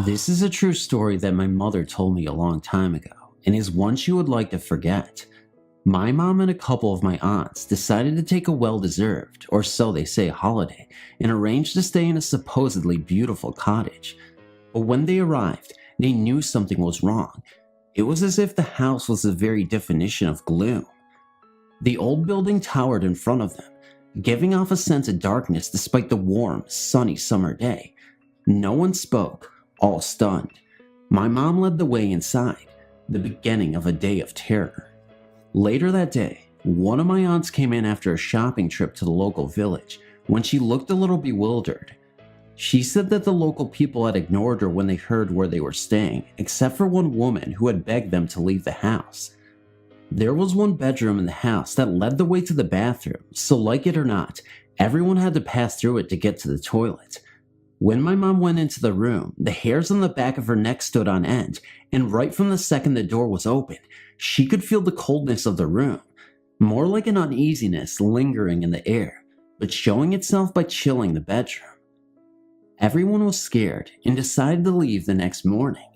This is a true story that my mother told me a long time ago, and is one she would like to forget. My mom and a couple of my aunts decided to take a well-deserved, or so they say, holiday, and arranged to stay in a supposedly beautiful cottage. But when they arrived, they knew something was wrong. It was as if the house was the very definition of gloom. The old building towered in front of them, giving off a sense of darkness despite the warm, sunny summer day. No one spoke, all stunned. My mom led the way inside, the beginning of a day of terror. Later that day, one of my aunts came in after a shopping trip to the local village. When she looked a little bewildered, she said that the local people had ignored her when they heard where they were staying, except for one woman who had begged them to leave the house. There was one bedroom in the house that led the way to the bathroom, so like it or not, everyone had to pass through it to get to the toilet. When my mom went into the room, the hairs on the back of her neck stood on end, and right from the second the door was opened, she could feel the coldness of the room, more like an uneasiness lingering in the air, but showing itself by chilling the bedroom. Everyone was scared and decided to leave the next morning.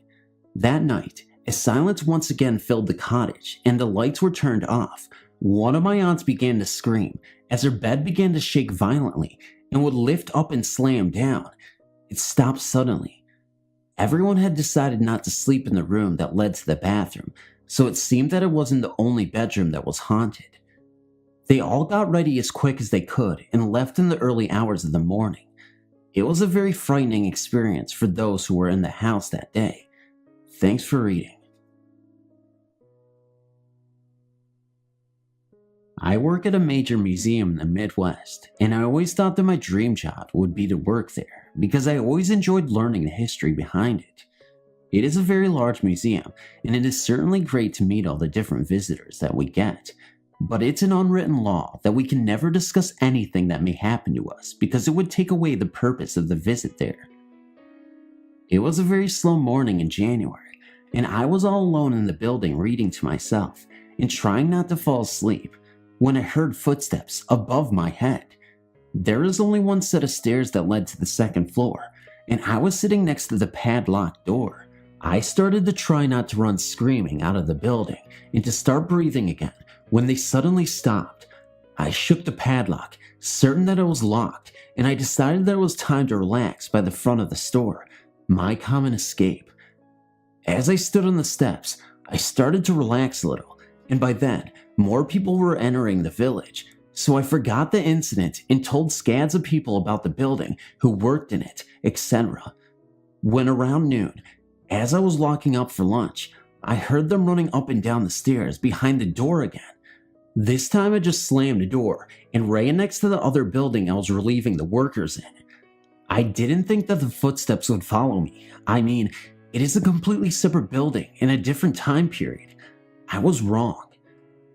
That night, as silence once again filled the cottage and the lights were turned off, one of my aunts began to scream as her bed began to shake violently and would lift up and slam down. It stopped suddenly. Everyone had decided not to sleep in the room that led to the bathroom, so it seemed that it wasn't the only bedroom that was haunted. They all got ready as quick as they could and left in the early hours of the morning. It was a very frightening experience for those who were in the house that day. Thanks for reading. I work at a major museum in the Midwest, and I always thought that my dream job would be to work there because I always enjoyed learning the history behind it. It is a very large museum, and it is certainly great to meet all the different visitors that we get, but it's an unwritten law that we can never discuss anything that may happen to us because it would take away the purpose of the visit there. It was a very slow morning in January, and I was all alone in the building reading to myself and trying not to fall asleep when I heard footsteps above my head. There is only one set of stairs that led to the second floor, and I was sitting next to the padlocked door. I started to try not to run screaming out of the building and to start breathing again when they suddenly stopped. I shook the padlock, certain that it was locked, and I decided that it was time to relax by the front of the store, my common escape. As I stood on the steps, I started to relax a little, and by then, more people were entering the village, so I forgot the incident and told scads of people about the building who worked in it, etc. When around noon, as I was locking up for lunch, I heard them running up and down the stairs behind the door again. This time I just slammed the door and ran next to the other building I was relieving the workers in. I didn't think that the footsteps would follow me. I mean, it is a completely separate building in a different time period. I was wrong.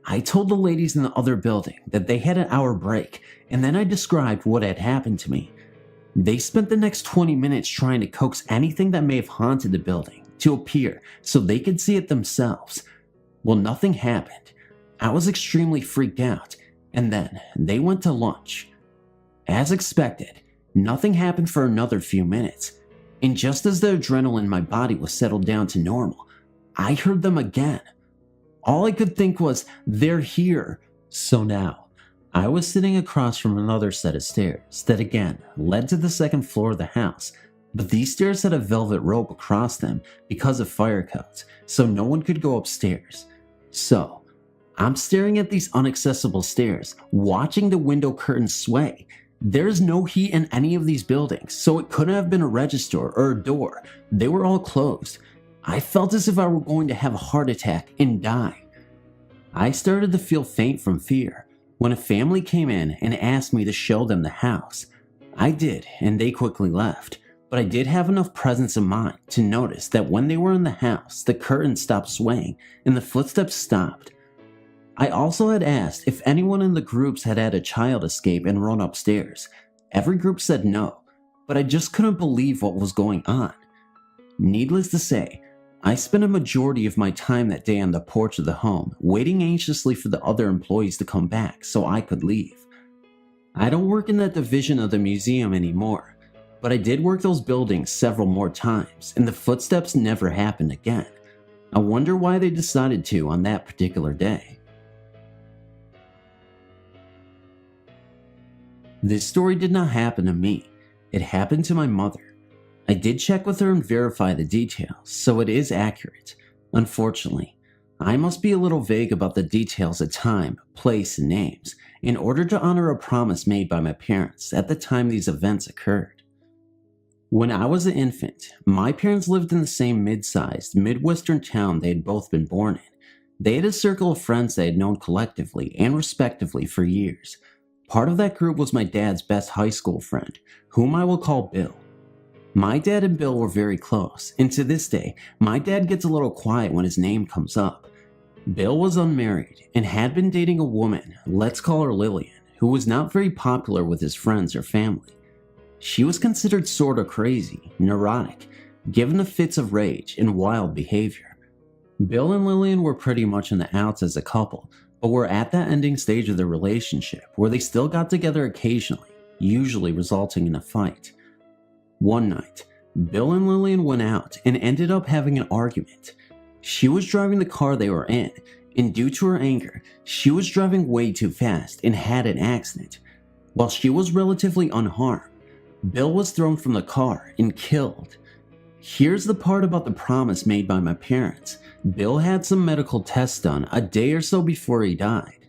I told the ladies in the other building that they had an hour break, and then I described what had happened to me. They spent the next 20 minutes trying to coax anything that may have haunted the building to appear so they could see it themselves. Well, nothing happened. I was extremely freaked out, and then they went to lunch. As expected, nothing happened for another few minutes, and just as the adrenaline in my body was settled down to normal, I heard them again. All I could think was, they're here. So now, I was sitting across from another set of stairs that again led to the second floor of the house, but these stairs had a velvet rope across them because of fire codes, so no one could go upstairs. So, I'm staring at these inaccessible stairs, watching the window curtains sway. There's no heat in any of these buildings, so it couldn't have been a register or a door. They were all closed. I felt as if I were going to have a heart attack and die. I started to feel faint from fear when a family came in and asked me to show them the house. I did, and they quickly left, but I did have enough presence of mind to notice that when they were in the house, the curtains stopped swaying and the footsteps stopped. I also had asked if anyone in the groups had had a child escape and run upstairs. Every group said no, but I just couldn't believe what was going on. Needless to say, I spent a majority of my time that day on the porch of the home, waiting anxiously for the other employees to come back so I could leave. I don't work in that division of the museum anymore, but I did work those buildings several more times, and the footsteps never happened again. I wonder why they decided to on that particular day. This story did not happen to me. It happened to my mother. I did check with her and verify the details, so it is accurate. Unfortunately, I must be a little vague about the details of time, place, and names in order to honor a promise made by my parents at the time these events occurred. When I was an infant, my parents lived in the same mid-sized, Midwestern town they had both been born in. They had a circle of friends they had known collectively and respectively for years. Part of that group was my dad's best high school friend, whom I will call Bill. My dad and Bill were very close, and to this day, my dad gets a little quiet when his name comes up. Bill was unmarried and had been dating a woman, let's call her Lillian, who was not very popular with his friends or family. She was considered sorta crazy, neurotic, given to fits of rage and wild behavior. Bill and Lillian were pretty much in the outs as a couple, but were at that ending stage of their relationship where they still got together occasionally, usually resulting in a fight. One night, Bill and Lillian went out and ended up having an argument. She was driving the car they were in, and due to her anger, she was driving way too fast and had an accident. While she was relatively unharmed, Bill was thrown from the car and killed. Here's the part about the promise made by my parents. Bill had some medical tests done a day or so before he died.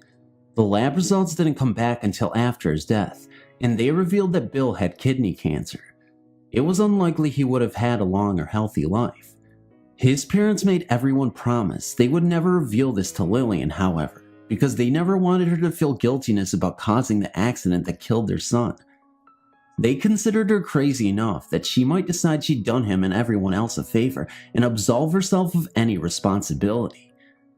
The lab results didn't come back until after his death, and they revealed that Bill had kidney cancer. It was unlikely he would have had a long or healthy life. His parents made everyone promise they would never reveal this to Lillian, however, because they never wanted her to feel guiltiness about causing the accident that killed their son. They considered her crazy enough that she might decide she'd done him and everyone else a favor and absolve herself of any responsibility.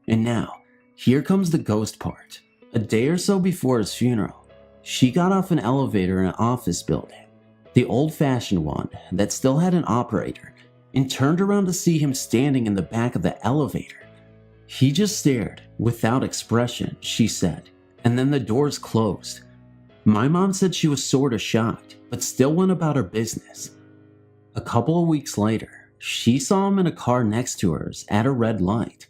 And now, here comes the ghost part. A day or so before his funeral, she got off an elevator in an office building, the old-fashioned one that still had an operator, and turned around to see him standing in the back of the elevator. He just stared, without expression, she said, and then the doors closed. My mom said she was sorta shocked, but still went about her business. A couple of weeks later, she saw him in a car next to hers at a red light.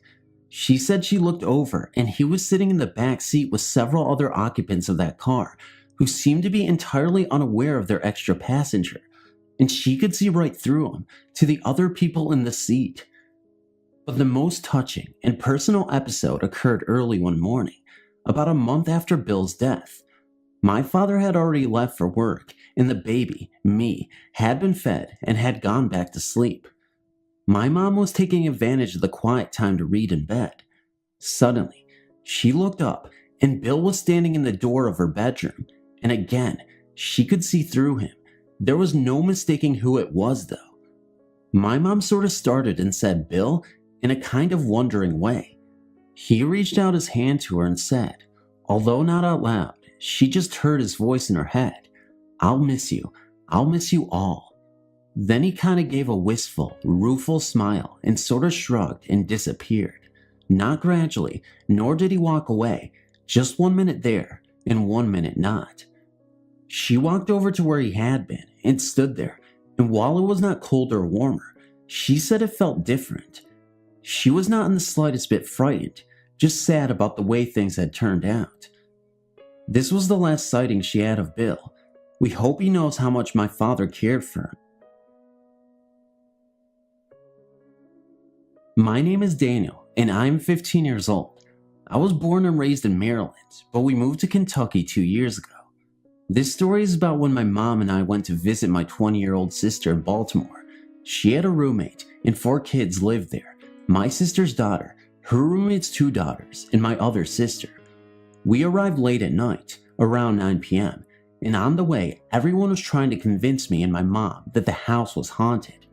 She said she looked over and he was sitting in the back seat with several other occupants of that car who seemed to be entirely unaware of their extra passenger, and she could see right through him to the other people in the seat. But the most touching and personal episode occurred early one morning, about a month after Bill's death. My father had already left for work, and the baby, me, had been fed and had gone back to sleep. My mom was taking advantage of the quiet time to read in bed. Suddenly, she looked up, and Bill was standing in the door of her bedroom, and again, she could see through him. There was no mistaking who it was, though. My mom sort of started and said, "Bill," in a kind of wondering way. He reached out his hand to her and said, although not out loud, she just heard his voice in her head, "I'll miss you. I'll miss you all." Then he kind of gave a wistful, rueful smile and sort of shrugged and disappeared. Not gradually, nor did he walk away, just 1 minute there and 1 minute not. She walked over to where he had been and stood there, and while it was not cold or warmer, she said it felt different. She was not in the slightest bit frightened, just sad about the way things had turned out. This was the last sighting she had of Bill. We hope he knows how much my father cared for him. My name is Daniel, and I am 15 years old. I was born and raised in Maryland, but we moved to Kentucky 2 years ago. This story is about when my mom and I went to visit my 20-year-old sister in Baltimore. She had a roommate, and 4 kids lived there. My sister's daughter, her roommate's 2 daughters, and my other sister. We arrived late at night, around 9 p.m., and on the way, everyone was trying to convince me and my mom that the house was haunted.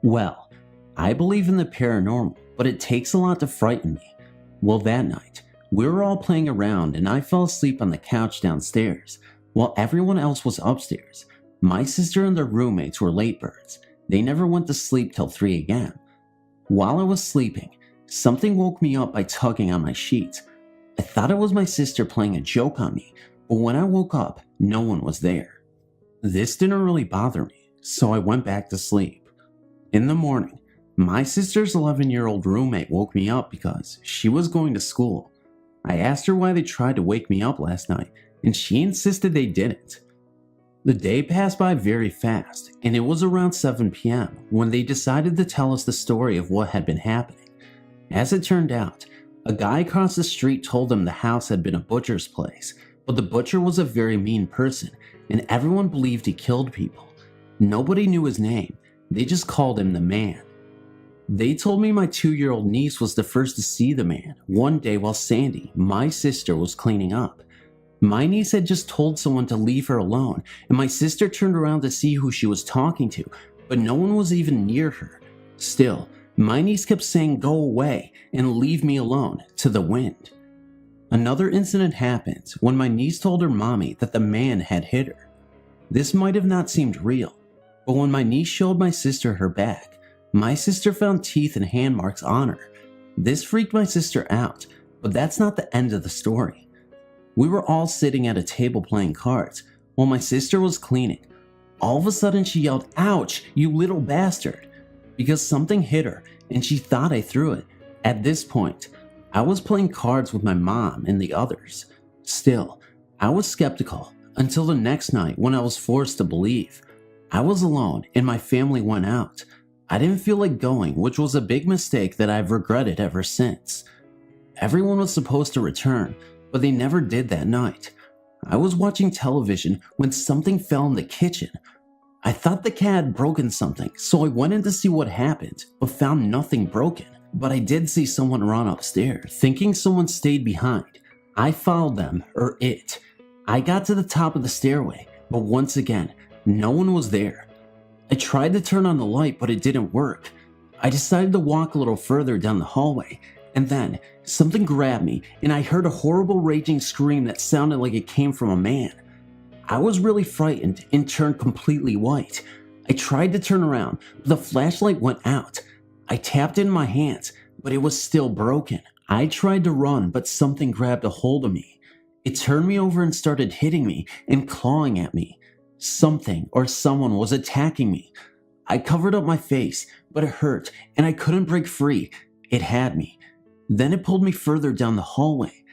Well, I believe in the paranormal, but it takes a lot to frighten me. Well, that night, we were all playing around and I fell asleep on the couch downstairs, while everyone else was upstairs. My sister and their roommates were late birds. They never went to sleep till 3 a.m. While I was sleeping, something woke me up by tugging on my sheets. I thought it was my sister playing a joke on me, but when I woke up, no one was there. This didn't really bother me, so I went back to sleep. In the morning, my sister's 11-year-old roommate woke me up because she was going to school. I asked her why they tried to wake me up last night, and she insisted they didn't. The day passed by very fast, and it was around 7 p.m. when they decided to tell us the story of what had been happening. As it turned out, a guy across the street told them the house had been a butcher's place, but the butcher was a very mean person, and everyone believed he killed people. Nobody knew his name, they just called him the Man. They told me my 2-year-old niece was the first to see the man one day while Sandy, my sister, was cleaning up. My niece had just told someone to leave her alone, and my sister turned around to see who she was talking to, but no one was even near her. Still, my niece kept saying go away and leave me alone to the wind. Another incident happened when my niece told her mommy that the man had hit her. This might have not seemed real, but when my niece showed my sister her back, my sister found teeth and hand marks on her. This freaked my sister out, but that's not the end of the story. We were all sitting at a table playing cards while my sister was cleaning. All of a sudden she yelled, "Ouch, you little bastard," because something hit her and she thought I threw it. At this point, I was playing cards with my mom and the others. Still, I was skeptical until the next night when I was forced to believe. I was alone and my family went out. I didn't feel like going, which was a big mistake that I've regretted ever since. Everyone was supposed to return, but they never did that night. I was watching television when something fell in the kitchen. I thought the cat had broken something, so I went in to see what happened, but found nothing broken. But I did see someone run upstairs, thinking someone stayed behind. I followed them, or it. I got to the top of the stairway, but once again, no one was there. I tried to turn on the light, but it didn't work. I decided to walk a little further down the hallway, and then something grabbed me, and I heard a horrible raging scream that sounded like it came from a man. I was really frightened and turned completely white. I tried to turn around, but the flashlight went out. I tapped it in my hands, but it was still broken. I tried to run, but something grabbed a hold of me. It turned me over and started hitting me and clawing at me. Something or someone was attacking me. I covered up my face, but it hurt and I couldn't break free. It had me. Then it pulled me further down the hallway.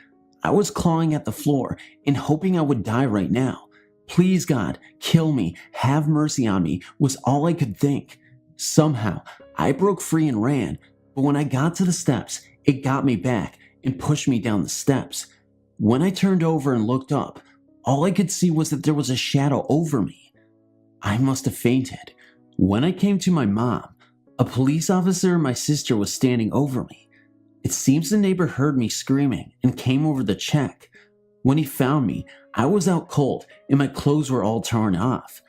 I was clawing at the floor and hoping I would die right now. Please God, kill me, have mercy on me was all I could think. Somehow, I broke free and ran, but when I got to the steps, it got me back and pushed me down the steps. When I turned over and looked up, all I could see was that there was a shadow over me. I must have fainted. When I came to my mom, a police officer and my sister was standing over me. It seems the neighbor heard me screaming and came over to check. When he found me, I was out cold and my clothes were all torn off.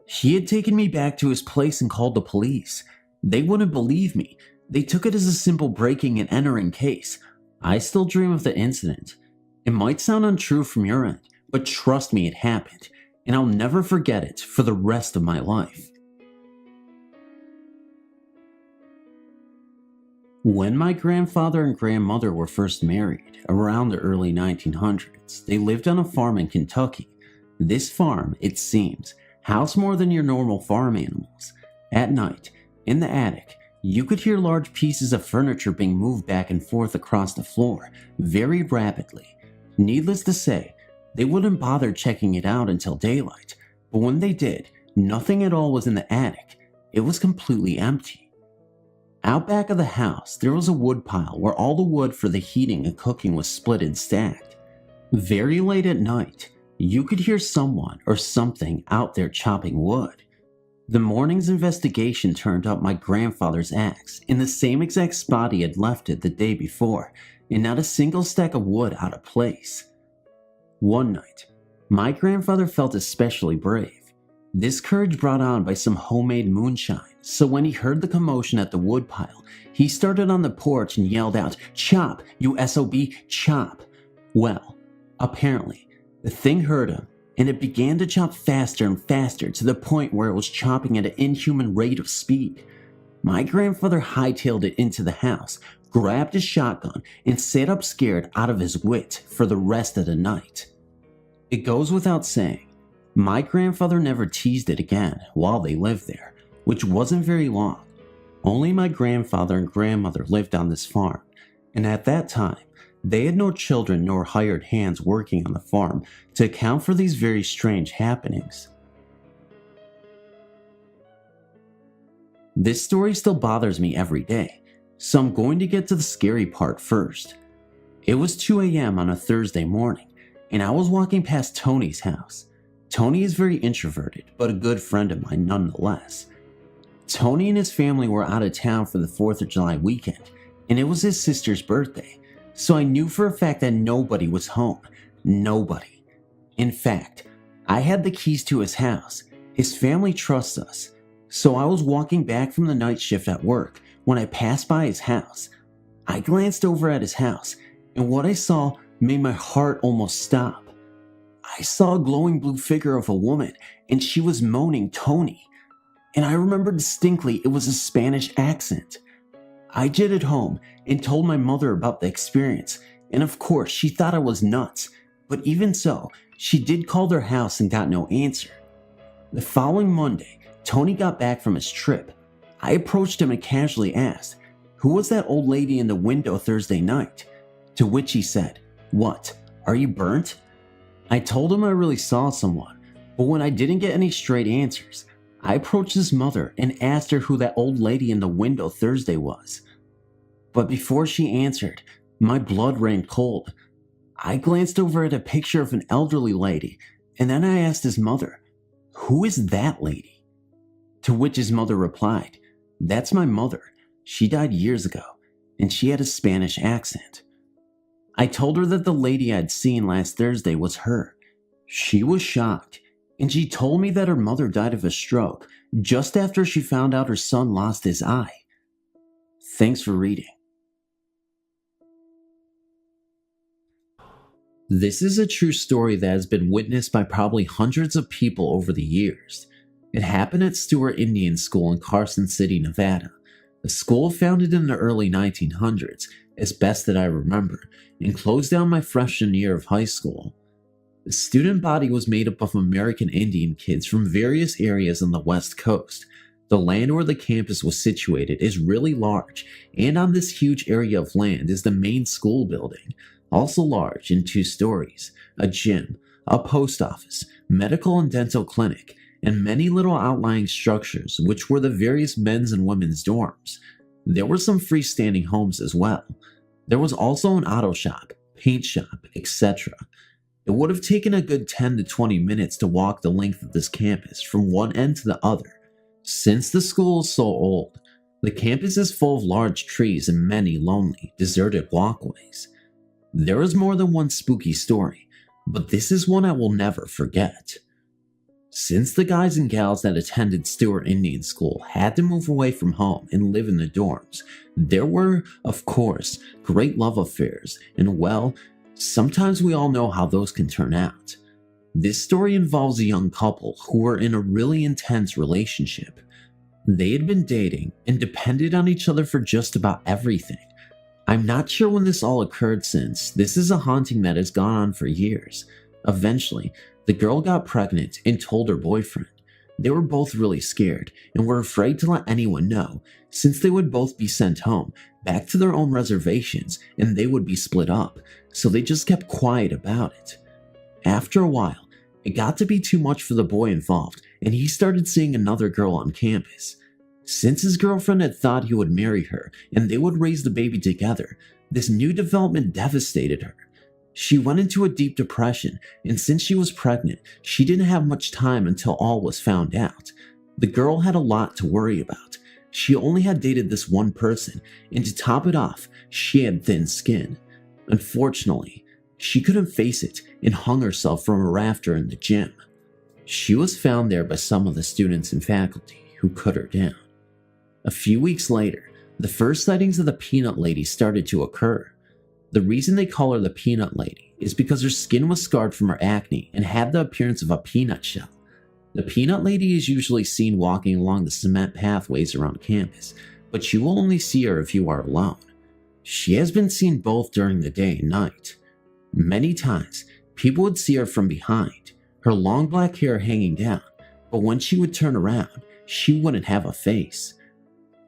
He had taken me back to his place and called the police. They wouldn't believe me. They took it as a simple breaking and entering case. I still dream of the incident. It might sound untrue from your end, but trust me, it happened, and I'll never forget it for the rest of my life. When my grandfather and grandmother were first married, around the early 1900s, they lived on a farm in Kentucky. This farm, it seems, housed more than your normal farm animals. At night, in the attic, you could hear large pieces of furniture being moved back and forth across the floor, very rapidly. Needless to say, they wouldn't bother checking it out until daylight, but when they did, nothing at all was in the attic. It was completely empty. Out back of the house, there was a wood pile where all the wood for the heating and cooking was split and stacked. Very late at night, you could hear someone or something out there chopping wood. The morning's investigation turned up my grandfather's axe in the same exact spot he had left it the day before, and not a single stack of wood out of place. One night, my grandfather felt especially brave. This courage brought on by some homemade moonshine, so when he heard the commotion at the woodpile, he started on the porch and yelled out, "Chop, you SOB, chop!" Well, apparently, the thing heard him, and it began to chop faster and faster to the point where it was chopping at an inhuman rate of speed. My grandfather hightailed it into the house, grabbed his shotgun, and sat up scared out of his wit for the rest of the night. It goes without saying, My grandfather never teased it again while they lived there, which wasn't very long. Only my grandfather and grandmother lived on this farm, and at that time, they had no children nor hired hands working on the farm to account for these very strange happenings. This story still bothers me every day, so I'm going to get to the scary part first. It was 2 a.m. on a Thursday morning, and I was walking past Tony's house. Tony is very introverted, but a good friend of mine nonetheless. Tony and his family were out of town for the 4th of July weekend, and it was his sister's birthday, so I knew for a fact that nobody was home. Nobody. In fact, I had the keys to his house. His family trusts us. So I was walking back from the night shift at work when I passed by his house. I glanced over at his house, and what I saw made my heart almost stop. I saw a glowing blue figure of a woman, and she was moaning Tony. And I remember distinctly it was a Spanish accent. I jetted home and told my mother about the experience, and of course she thought I was nuts, but even so, she did call their house and got no answer. The following Monday, Tony got back from his trip. I approached him and casually asked, "Who was that old lady in the window Thursday night?" To which he said, "What, are you burnt?" I told him I really saw someone, but when I didn't get any straight answers, I approached his mother and asked her who that old lady in the window Thursday was. But before she answered, my blood ran cold. I glanced over at a picture of an elderly lady, and then I asked his mother, "Who is that lady?" To which his mother replied, "That's my mother. She died years ago, and she had a Spanish accent." I told her that the lady I'd seen last Thursday was her. She was shocked, and she told me that her mother died of a stroke just after she found out her son lost his eye. Thanks for reading. This is a true story that has been witnessed by probably hundreds of people over the years. It happened at Stewart Indian School in Carson City, Nevada. A school founded in the early 1900s, as best that I remember, and closed down my freshman year of high school. The student body was made up of American Indian kids from various areas on the West Coast. The land where the campus was situated is really large, and on this huge area of land is the main school building, also large in 2 stories, a gym, a post office, medical and dental clinic, and many little outlying structures which were the various men's and women's dorms. There were some freestanding homes as well. There was also an auto shop, paint shop, etc. It would have taken a good 10 to 20 minutes to walk the length of this campus from one end to the other. Since the school is so old, the campus is full of large trees and many lonely, deserted walkways. There is more than one spooky story, but this is one I will never forget. Since the guys and gals that attended Stewart Indian School had to move away from home and live in the dorms, there were, of course, great love affairs, and well, sometimes we all know how those can turn out. This story involves a young couple who were in a really intense relationship. They had been dating and depended on each other for just about everything. I'm not sure when this all occurred since this is a haunting that has gone on for years. Eventually, the girl got pregnant and told her boyfriend. They were both really scared and were afraid to let anyone know, since they would both be sent home, back to their own reservations, and they would be split up, so they just kept quiet about it. After a while, it got to be too much for the boy involved, and he started seeing another girl on campus. Since his girlfriend had thought he would marry her and they would raise the baby together, this new development devastated her. She went into a deep depression, and since she was pregnant, she didn't have much time until all was found out. The girl had a lot to worry about. She only had dated this one person, and to top it off, she had thin skin. Unfortunately, she couldn't face it and hung herself from a rafter in the gym. She was found there by some of the students and faculty who cut her down. A few weeks later, the first sightings of the Peanut Lady started to occur. The reason they call her the Peanut Lady is because her skin was scarred from her acne and had the appearance of a peanut shell. The Peanut Lady is usually seen walking along the cement pathways around campus, but you will only see her if you are alone. She has been seen both during the day and night. Many times, people would see her from behind. her long black hair hanging down, but when she would turn around, she wouldn't have a face.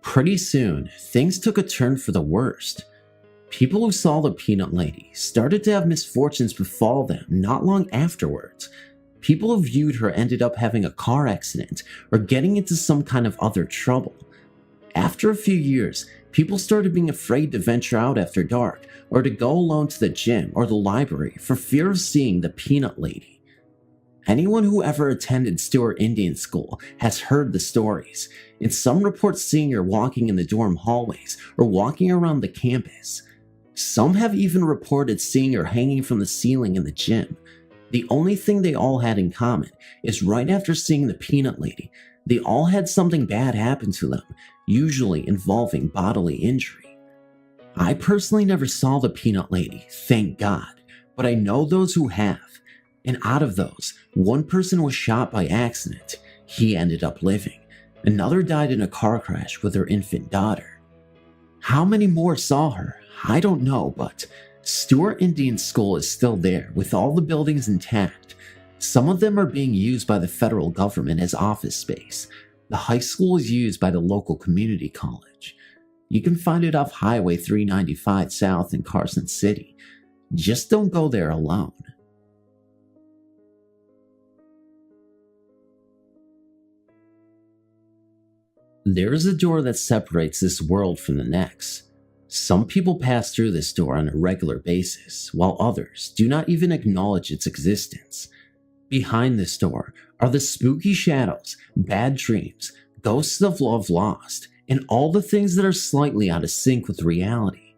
Pretty soon, things took a turn for the worst. People who saw the peanut lady started to have misfortunes befall them not long afterwards. People who viewed her ended up having a car accident or getting into some kind of other trouble. After a few years, people started being afraid to venture out after dark or to go alone to the gym or the library for fear of seeing the peanut lady. Anyone who ever attended Stewart Indian School has heard the stories, and some report seeing her walking in the dorm hallways or walking around the campus. Some have even reported seeing her hanging from the ceiling in the gym. The only thing they all had in common is right after seeing the peanut lady, they all had something bad happen to them, usually involving bodily injury. I personally never saw the peanut lady, thank God, but I know those who have. And out of those, one person was shot by accident. He ended up living. Another died in a car crash with her infant daughter. How many more saw her? I don't know, but Stewart Indian School is still there with all the buildings intact. Some of them are being used by the federal government as office space. The high school is used by the local community college. You can find it off Highway 395 South in Carson City. Just don't go there alone. There is a door that separates this world from the next. Some people pass through this door on a regular basis, while others do not even acknowledge its existence. Behind this door are the spooky shadows, bad dreams, ghosts of love lost, and all the things that are slightly out of sync with reality.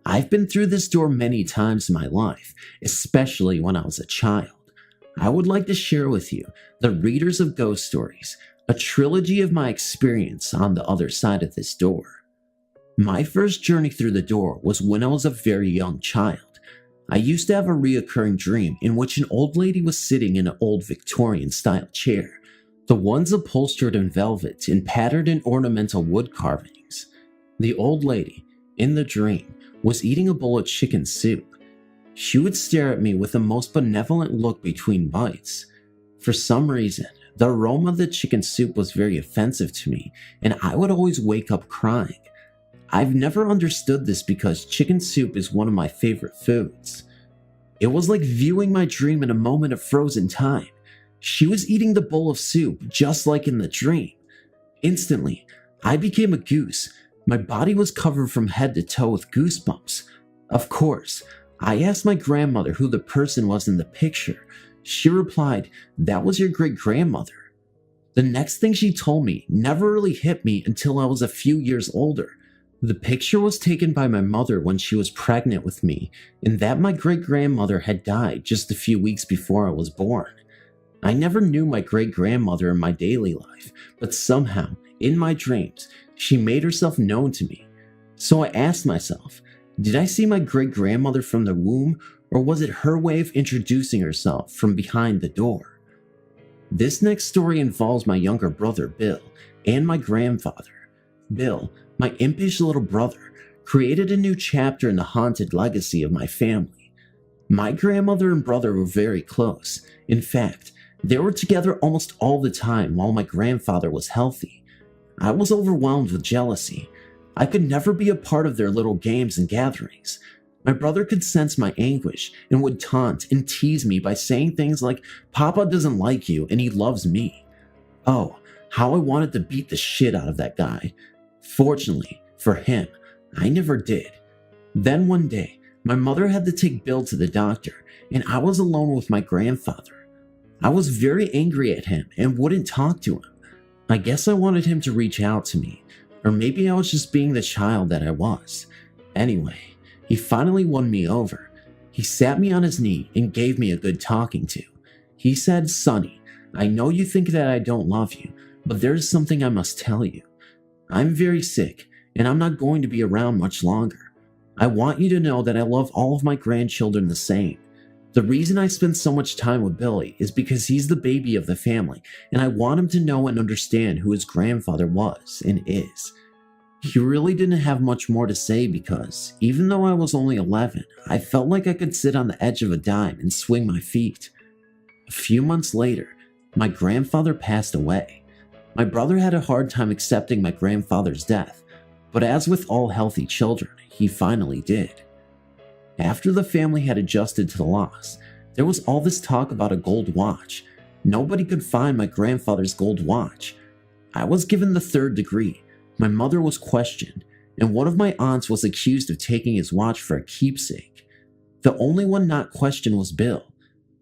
I've been through this door many times in my life, especially when I was a child. I would like to share with you, the readers of ghost stories, a trilogy of my experience on the other side of this door. My first journey through the door was when I was a very young child. I used to have a reoccurring dream in which an old lady was sitting in an old Victorian style chair, the ones upholstered in velvet and patterned in ornamental wood carvings. The old lady, in the dream, was eating a bowl of chicken soup. She would stare at me with the most benevolent look between bites. For some reason, the aroma of the chicken soup was very offensive to me, and I would always wake up crying. I've never understood this because chicken soup is one of my favorite foods. It was like viewing my dream in a moment of frozen time. She was eating the bowl of soup just like in the dream. Instantly, I became a goose. My body was covered from head to toe with goosebumps. Of course, I asked my grandmother who the person was in the picture. She replied, "That was your great-grandmother." The next thing she told me never really hit me until I was a few years older. The picture was taken by my mother when she was pregnant with me, and that my great-grandmother had died just a few weeks before I was born. I never knew my great-grandmother in my daily life, but somehow, in my dreams, she made herself known to me. So I asked myself, did I see my great-grandmother from the womb, or was it her way of introducing herself from behind the door? This next story involves my younger brother, Bill, and my grandfather. Bill, my impish little brother, created a new chapter in the haunted legacy of my family. My grandmother and brother were very close. In fact, they were together almost all the time while my grandfather was healthy. I was overwhelmed with jealousy. I could never be a part of their little games and gatherings. My brother could sense my anguish and would taunt and tease me by saying things like, "Papa doesn't like you and he loves me." Oh, how I wanted to beat the shit out of that guy. Fortunately for him, I never did. Then one day, my mother had to take Bill to the doctor, and I was alone with my grandfather. I was very angry at him and wouldn't talk to him. I guess I wanted him to reach out to me, or maybe I was just being the child that I was. Anyway, he finally won me over. He sat me on his knee and gave me a good talking to. He said, "Sonny, I know you think that I don't love you, but there's something I must tell you. I'm very sick, and I'm not going to be around much longer. I want you to know that I love all of my grandchildren the same. The reason I spend so much time with Billy is because he's the baby of the family, and I want him to know and understand who his grandfather was and is." He really didn't have much more to say because, even though I was only 11, I felt like I could sit on the edge of a dime and swing my feet. A few months later, my grandfather passed away. My brother had a hard time accepting my grandfather's death, but as with all healthy children, he finally did. After the family had adjusted to the loss, there was all this talk about a gold watch. Nobody could find my grandfather's gold watch. I was given the 3rd degree, my mother was questioned, and one of my aunts was accused of taking his watch for a keepsake. The only one not questioned was Bill.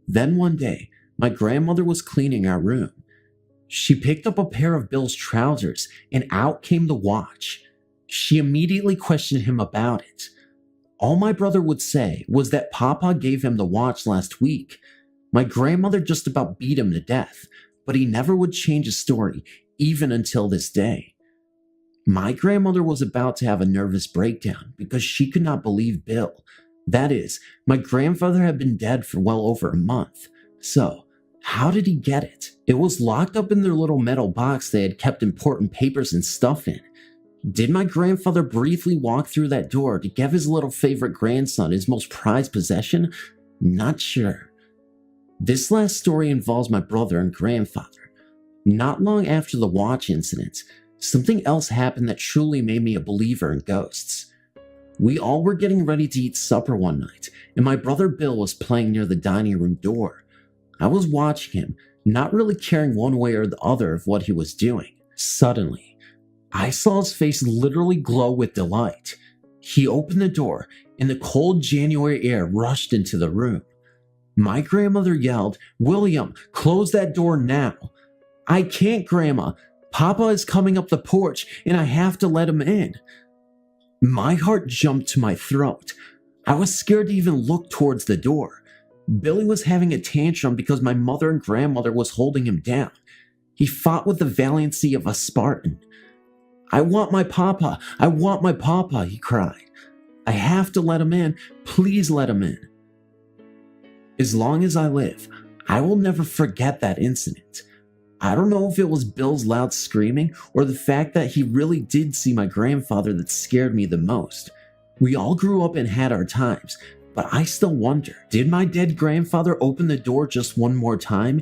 Then one day, my grandmother was cleaning our room. She picked up a pair of Bill's trousers, and out came the watch. She immediately questioned him about it. All my brother would say was that Papa gave him the watch last week. My grandmother just about beat him to death, but he never would change his story, even until this day. My grandmother was about to have a nervous breakdown because she could not believe Bill. That is, my grandfather had been dead for well over a month. So, how did he get it? It was locked up in their little metal box they had kept important papers and stuff in. Did my grandfather briefly walk through that door to give his little favorite grandson his most prized possession? Not sure. This last story involves my brother and grandfather. Not long after the watch incident, something else happened that truly made me a believer in ghosts. We all were getting ready to eat supper one night, and my brother Bill was playing near the dining room door. I was watching him, not really caring one way or the other of what he was doing. Suddenly, I saw his face literally glow with delight. He opened the door, and the cold January air rushed into the room. My grandmother yelled, "William, close that door now." "I can't, Grandma. Papa is coming up the porch, and I have to let him in." My heart jumped to my throat. I was scared to even look towards the door. Billy was having a tantrum because my mother and grandmother was holding him down. He fought with the valiancy of a Spartan. "I want my papa, I want my papa," he cried. "I have to let him in, please let him in." As long as I live, I will never forget that incident. I don't know if it was Bill's loud screaming or the fact that he really did see my grandfather that scared me the most. We all grew up and had our times, but I still wonder, did my dead grandfather open the door just one more time?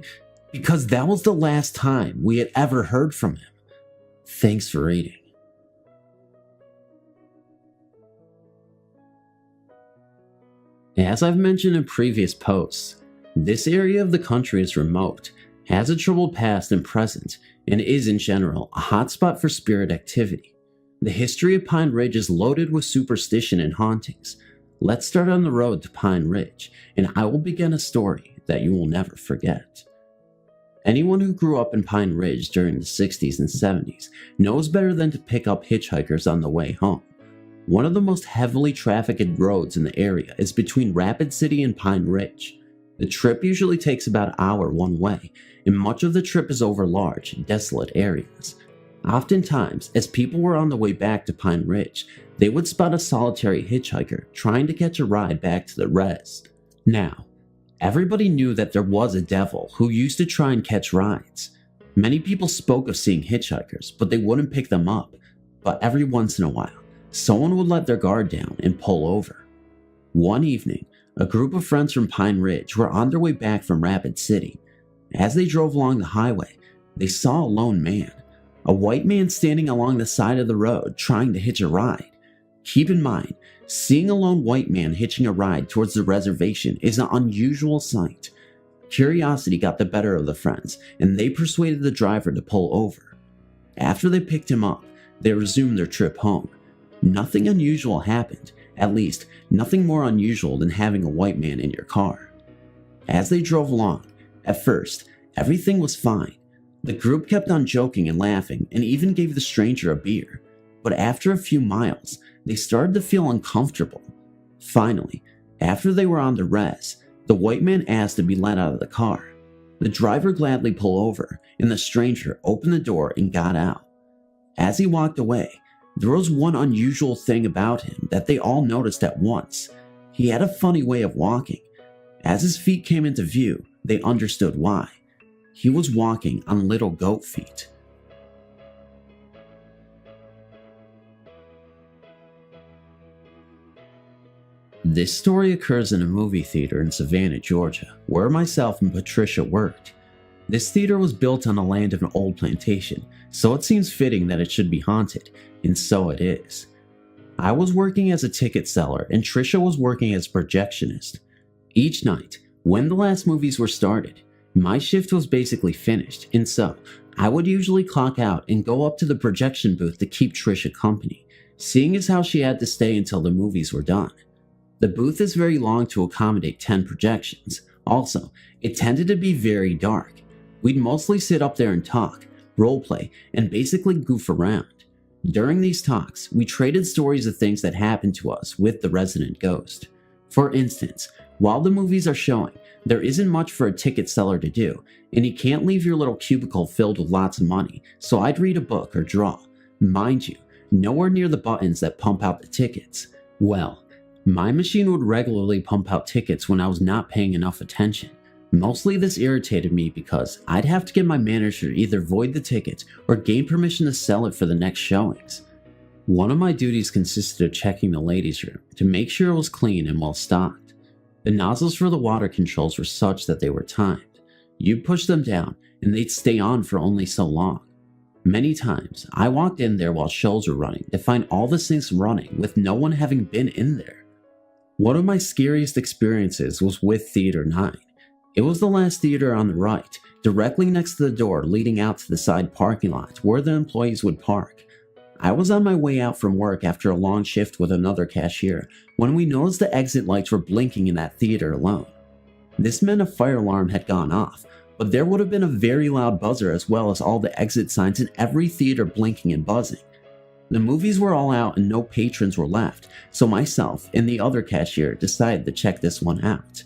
Because that was the last time we had ever heard from him. Thanks for reading. As I've mentioned in previous posts, this area of the country is remote, has a troubled past and present, and is in general a hotspot for spirit activity. The history of Pine Ridge is loaded with superstition and hauntings. Let's start on the road to Pine Ridge, and I will begin a story that you will never forget. Anyone who grew up in Pine Ridge during the 60s and 70s knows better than to pick up hitchhikers on the way home. One of the most heavily trafficked roads in the area is between Rapid City and Pine Ridge. The trip usually takes about an hour one way, and much of the trip is over large, desolate areas. Oftentimes, as people were on the way back to Pine Ridge, they would spot a solitary hitchhiker trying to catch a ride back to the rest. Now, everybody knew that there was a devil who used to try and catch rides. Many people spoke of seeing hitchhikers, but they wouldn't pick them up. But every once in a while, someone would let their guard down and pull over. One evening, a group of friends from Pine Ridge were on their way back from Rapid City. As they drove along the highway, they saw a lone man, a white man standing along the side of the road trying to hitch a ride. Keep in mind, seeing a lone white man hitching a ride towards the reservation is an unusual sight. Curiosity got the better of the friends, and they persuaded the driver to pull over. After they picked him up, they resumed their trip home. Nothing unusual happened, at least nothing more unusual than having a white man in your car. As they drove along, at first, everything was fine. The group kept on joking and laughing and even gave the stranger a beer. But after a few miles, they started to feel uncomfortable. Finally, after they were on the res, the white man asked to be let out of the car. The driver gladly pulled over, and the stranger opened the door and got out. As he walked away, there was one unusual thing about him that they all noticed at once. He had a funny way of walking. As his feet came into view, they understood why. He was walking on little goat feet. This story occurs in a movie theater in Savannah, Georgia, where myself and Patricia worked. This theater was built on the land of an old plantation, so it seems fitting that it should be haunted, and so it is. I was working as a ticket seller and Trisha was working as a projectionist. Each night, when the last movies were started, my shift was basically finished, and so I would usually clock out and go up to the projection booth to keep Trisha company, seeing as how she had to stay until the movies were done. The booth is very long to accommodate 10 projections. Also, it tended to be very dark. We'd mostly sit up there and talk, roleplay, and basically goof around. During these talks, we traded stories of things that happened to us with the resident ghost. For instance, while the movies are showing, there isn't much for a ticket seller to do, and you can't leave your little cubicle filled with lots of money, so I'd read a book or draw. Mind you, nowhere near the buttons that pump out the tickets. Well, my machine would regularly pump out tickets when I was not paying enough attention. Mostly this irritated me because I'd have to get my manager to either void the tickets or gain permission to sell it for the next showings. One of my duties consisted of checking the ladies' room to make sure it was clean and well stocked. The nozzles for the water controls were such that they were timed. You'd push them down and they'd stay on for only so long. Many times, I walked in there while shows were running to find all the sinks running with no one having been in there. One of my scariest experiences was with Theater 9. It was the last theater on the right, directly next to the door leading out to the side parking lot where the employees would park. I was on my way out from work after a long shift with another cashier when we noticed the exit lights were blinking in that theater alone. This meant a fire alarm had gone off, but there would have been a very loud buzzer as well as all the exit signs in every theater blinking and buzzing. The movies were all out and no patrons were left, so myself and the other cashier decided to check this one out.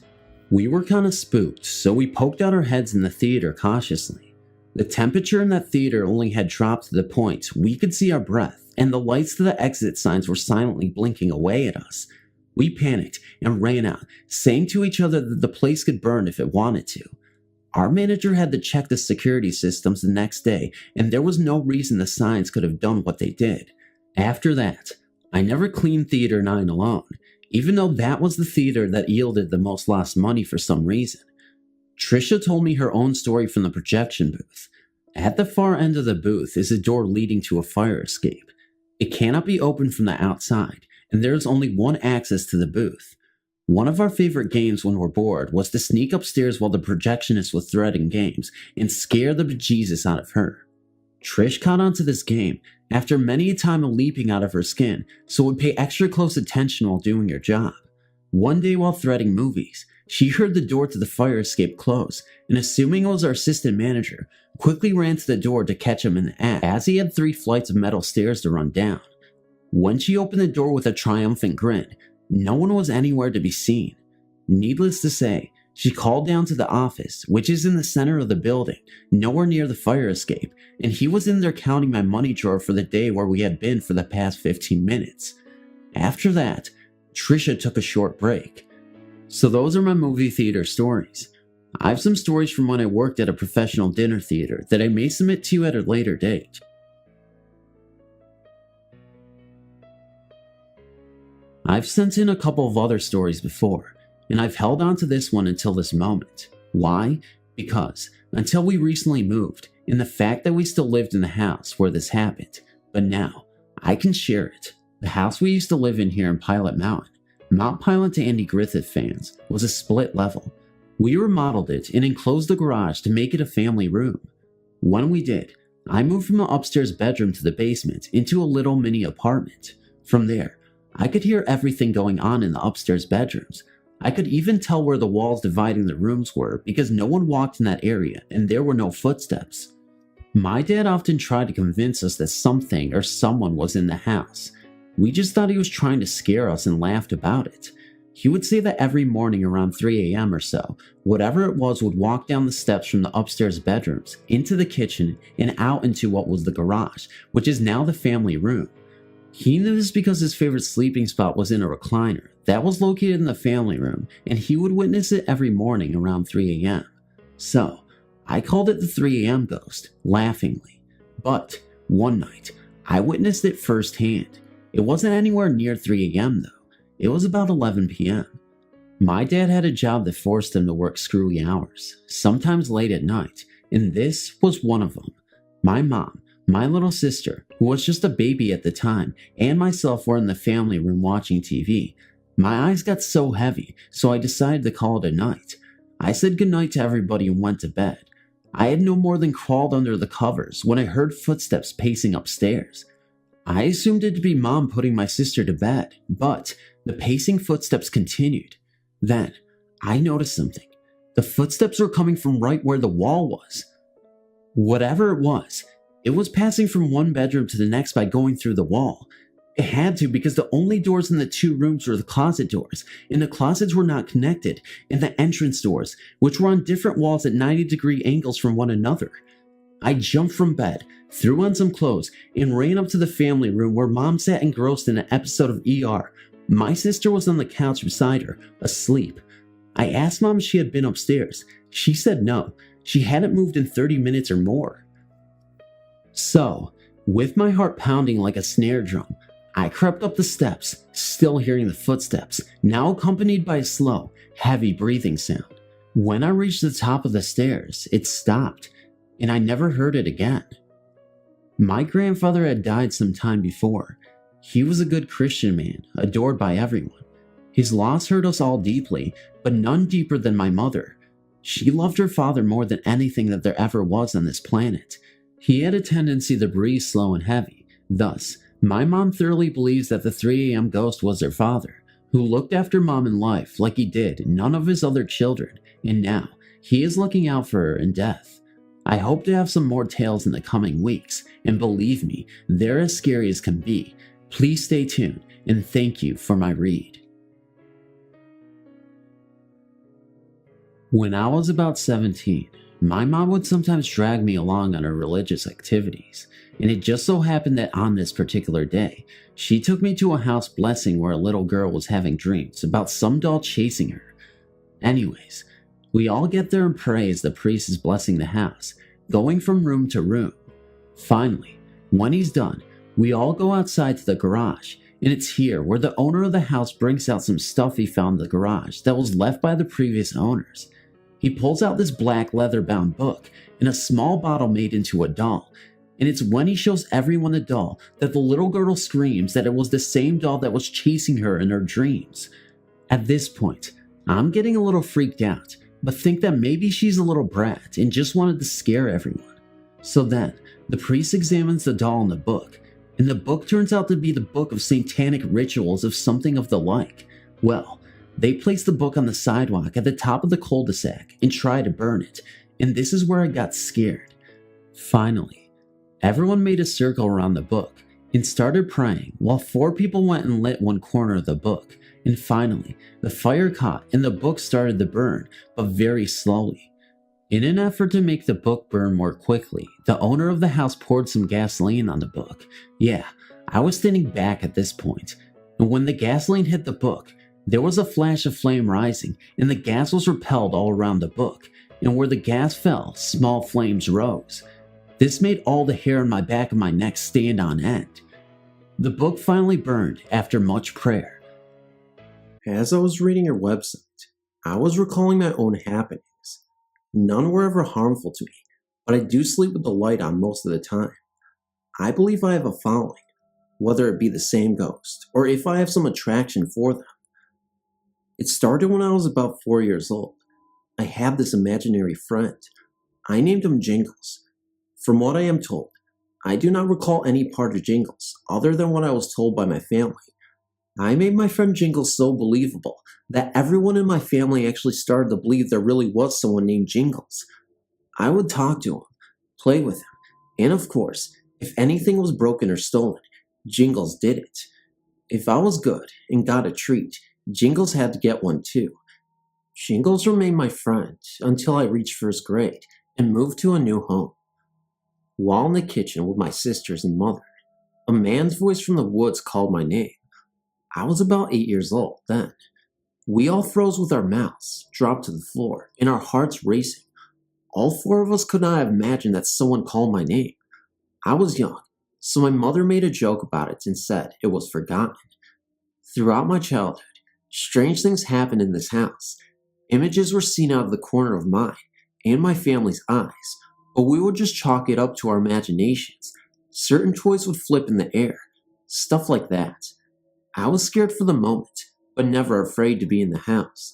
We were kinda spooked, so we poked out our heads in the theater cautiously. The temperature in that theater only had dropped to the point we could see our breath, and the lights to the exit signs were silently blinking away at us. We panicked and ran out, saying to each other that the place could burn if it wanted to. Our manager had to check the security systems the next day, and there was no reason the signs could have done what they did. After that, I never cleaned Theater 9 alone, even though that was the theater that yielded the most lost money for some reason. Trisha told me her own story from the projection booth. At the far end of the booth is a door leading to a fire escape. It cannot be opened from the outside, and there is only one access to the booth. One of our favorite games when we're bored was to sneak upstairs while the projectionist was threading games and scare the bejesus out of her. Trish caught onto this game after many a time of leaping out of her skin, so would pay extra close attention while doing her job. One day while threading movies, she heard the door to the fire escape close, and assuming it was our assistant manager, quickly ran to the door to catch him in the act, as he had 3 flights of metal stairs to run down. When she opened the door with a triumphant grin, no one was anywhere to be seen. Needless to say, she called down to the office, which is in the center of the building, nowhere near the fire escape, and he was in there counting my money drawer for the day where we had been for the past 15 minutes. After that, Trisha took a short break. So those are my movie theater stories. I have some stories from when I worked at a professional dinner theater that I may submit to you at a later date. I've sent in a couple of other stories before, and I've held on to this one until this moment. Why? Because until we recently moved, and the fact that we still lived in the house where this happened, but now I can share it. The house we used to live in here in Pilot Mountain, Mount Pilot to Andy Griffith fans, was a split level. We remodeled it and enclosed the garage to make it a family room. When we did, I moved from the upstairs bedroom to the basement into a little mini apartment. From there, I could hear everything going on in the upstairs bedrooms. I could even tell where the walls dividing the rooms were because no one walked in that area and there were no footsteps. My dad often tried to convince us that something or someone was in the house. We just thought he was trying to scare us and laughed about it. He would say that every morning around 3 a.m. or so, whatever it was would walk down the steps from the upstairs bedrooms, into the kitchen, and out into what was the garage, which is now the family room. He knew this because his favorite sleeping spot was in a recliner that was located in the family room, and he would witness it every morning around 3 a.m. So, I called it the 3 a.m. ghost, laughingly. But, one night, I witnessed it firsthand. It wasn't anywhere near 3 a.m. though. It was about 11 p.m. My dad had a job that forced him to work screwy hours, sometimes late at night, and this was one of them. My mom, my little sister, who was just a baby at the time, and myself were in the family room watching TV. My eyes got so heavy, so I decided to call it a night. I said goodnight to everybody and went to bed. I had no more than crawled under the covers when I heard footsteps pacing upstairs. I assumed it to be Mom putting my sister to bed, but the pacing footsteps continued. Then, I noticed something. The footsteps were coming from right where the wall was. Whatever it was passing from one bedroom to the next by going through the wall. It had to, because the only doors in the two rooms were the closet doors, and the closets were not connected, and the entrance doors, which were on different walls at 90-degree angles from one another. I jumped from bed, threw on some clothes, and ran up to the family room where Mom sat engrossed in an episode of ER. My sister was on the couch beside her, asleep. I asked Mom if she had been upstairs. She said no. She hadn't moved in 30 minutes or more. So, with my heart pounding like a snare drum, I crept up the steps, still hearing the footsteps, now accompanied by a slow, heavy breathing sound. When I reached the top of the stairs, it stopped, and I never heard it again. My grandfather had died some time before. He was a good Christian man, adored by everyone. His loss hurt us all deeply, but none deeper than my mother. She loved her father more than anything that there ever was on this planet. He had a tendency to breathe slow and heavy. Thus, my mom thoroughly believes that the 3 a.m. ghost was her father, who looked after Mom in life like he did none of his other children, and now he is looking out for her in death. I hope to have some more tales in the coming weeks, and believe me, they're as scary as can be. Please stay tuned, and thank you for my read. When I was about 17, my mom would sometimes drag me along on her religious activities, and it just so happened that on this particular day, she took me to a house blessing where a little girl was having dreams about some doll chasing her. Anyways, we all get there and pray as the priest is blessing the house, going from room to room. Finally, when he's done, we all go outside to the garage, and it's here where the owner of the house brings out some stuff he found in the garage that was left by the previous owners. He pulls out this black leather-bound book and a small bottle made into a doll, and it's when he shows everyone the doll that the little girl screams that it was the same doll that was chasing her in her dreams. At this point, I'm getting a little freaked out, but think that maybe she's a little brat and just wanted to scare everyone. So then, the priest examines the doll in the book, and the book turns out to be the book of satanic rituals of something of the like. Well, they place the book on the sidewalk at the top of the cul-de-sac and try to burn it, and this is where I got scared. Finally, everyone made a circle around the book and started praying while 4 people went and lit one corner of the book, and finally, the fire caught and the book started to burn, but very slowly. In an effort to make the book burn more quickly, the owner of the house poured some gasoline on the book. Yeah, I was standing back at this point, and when the gasoline hit the book, there was a flash of flame rising, and the gas was repelled all around the book, and where the gas fell, small flames rose. This made all the hair on my back of my neck stand on end. The book finally burned after much prayer. As I was reading your website, I was recalling my own happenings. None were ever harmful to me, but I do sleep with the light on most of the time. I believe I have a following, whether it be the same ghost, or if I have some attraction for them. It started when I was about 4 years old. I have this imaginary friend. I named him Jingles. From what I am told, I do not recall any part of Jingles, other than what I was told by my family. I made my friend Jingles so believable that everyone in my family actually started to believe there really was someone named Jingles. I would talk to him, play with him, and of course, if anything was broken or stolen, Jingles did it. If I was good and got a treat, Jingles had to get one too. Jingles remained my friend until I reached 1st grade and moved to a new home. While in the kitchen with my sisters and mother, a man's voice from the woods called my name. I was about 8 years old then. We all froze with our mouths, dropped to the floor, and our hearts racing. All 4 of us could not have imagined that someone called my name. I was young, so my mother made a joke about it and said it was forgotten. Throughout my childhood, strange things happened in this house. Images were seen out of the corner of mine and my family's eyes, but we would just chalk it up to our imaginations. Certain toys would flip in the air, stuff like that. I was scared for the moment, but never afraid to be in the house.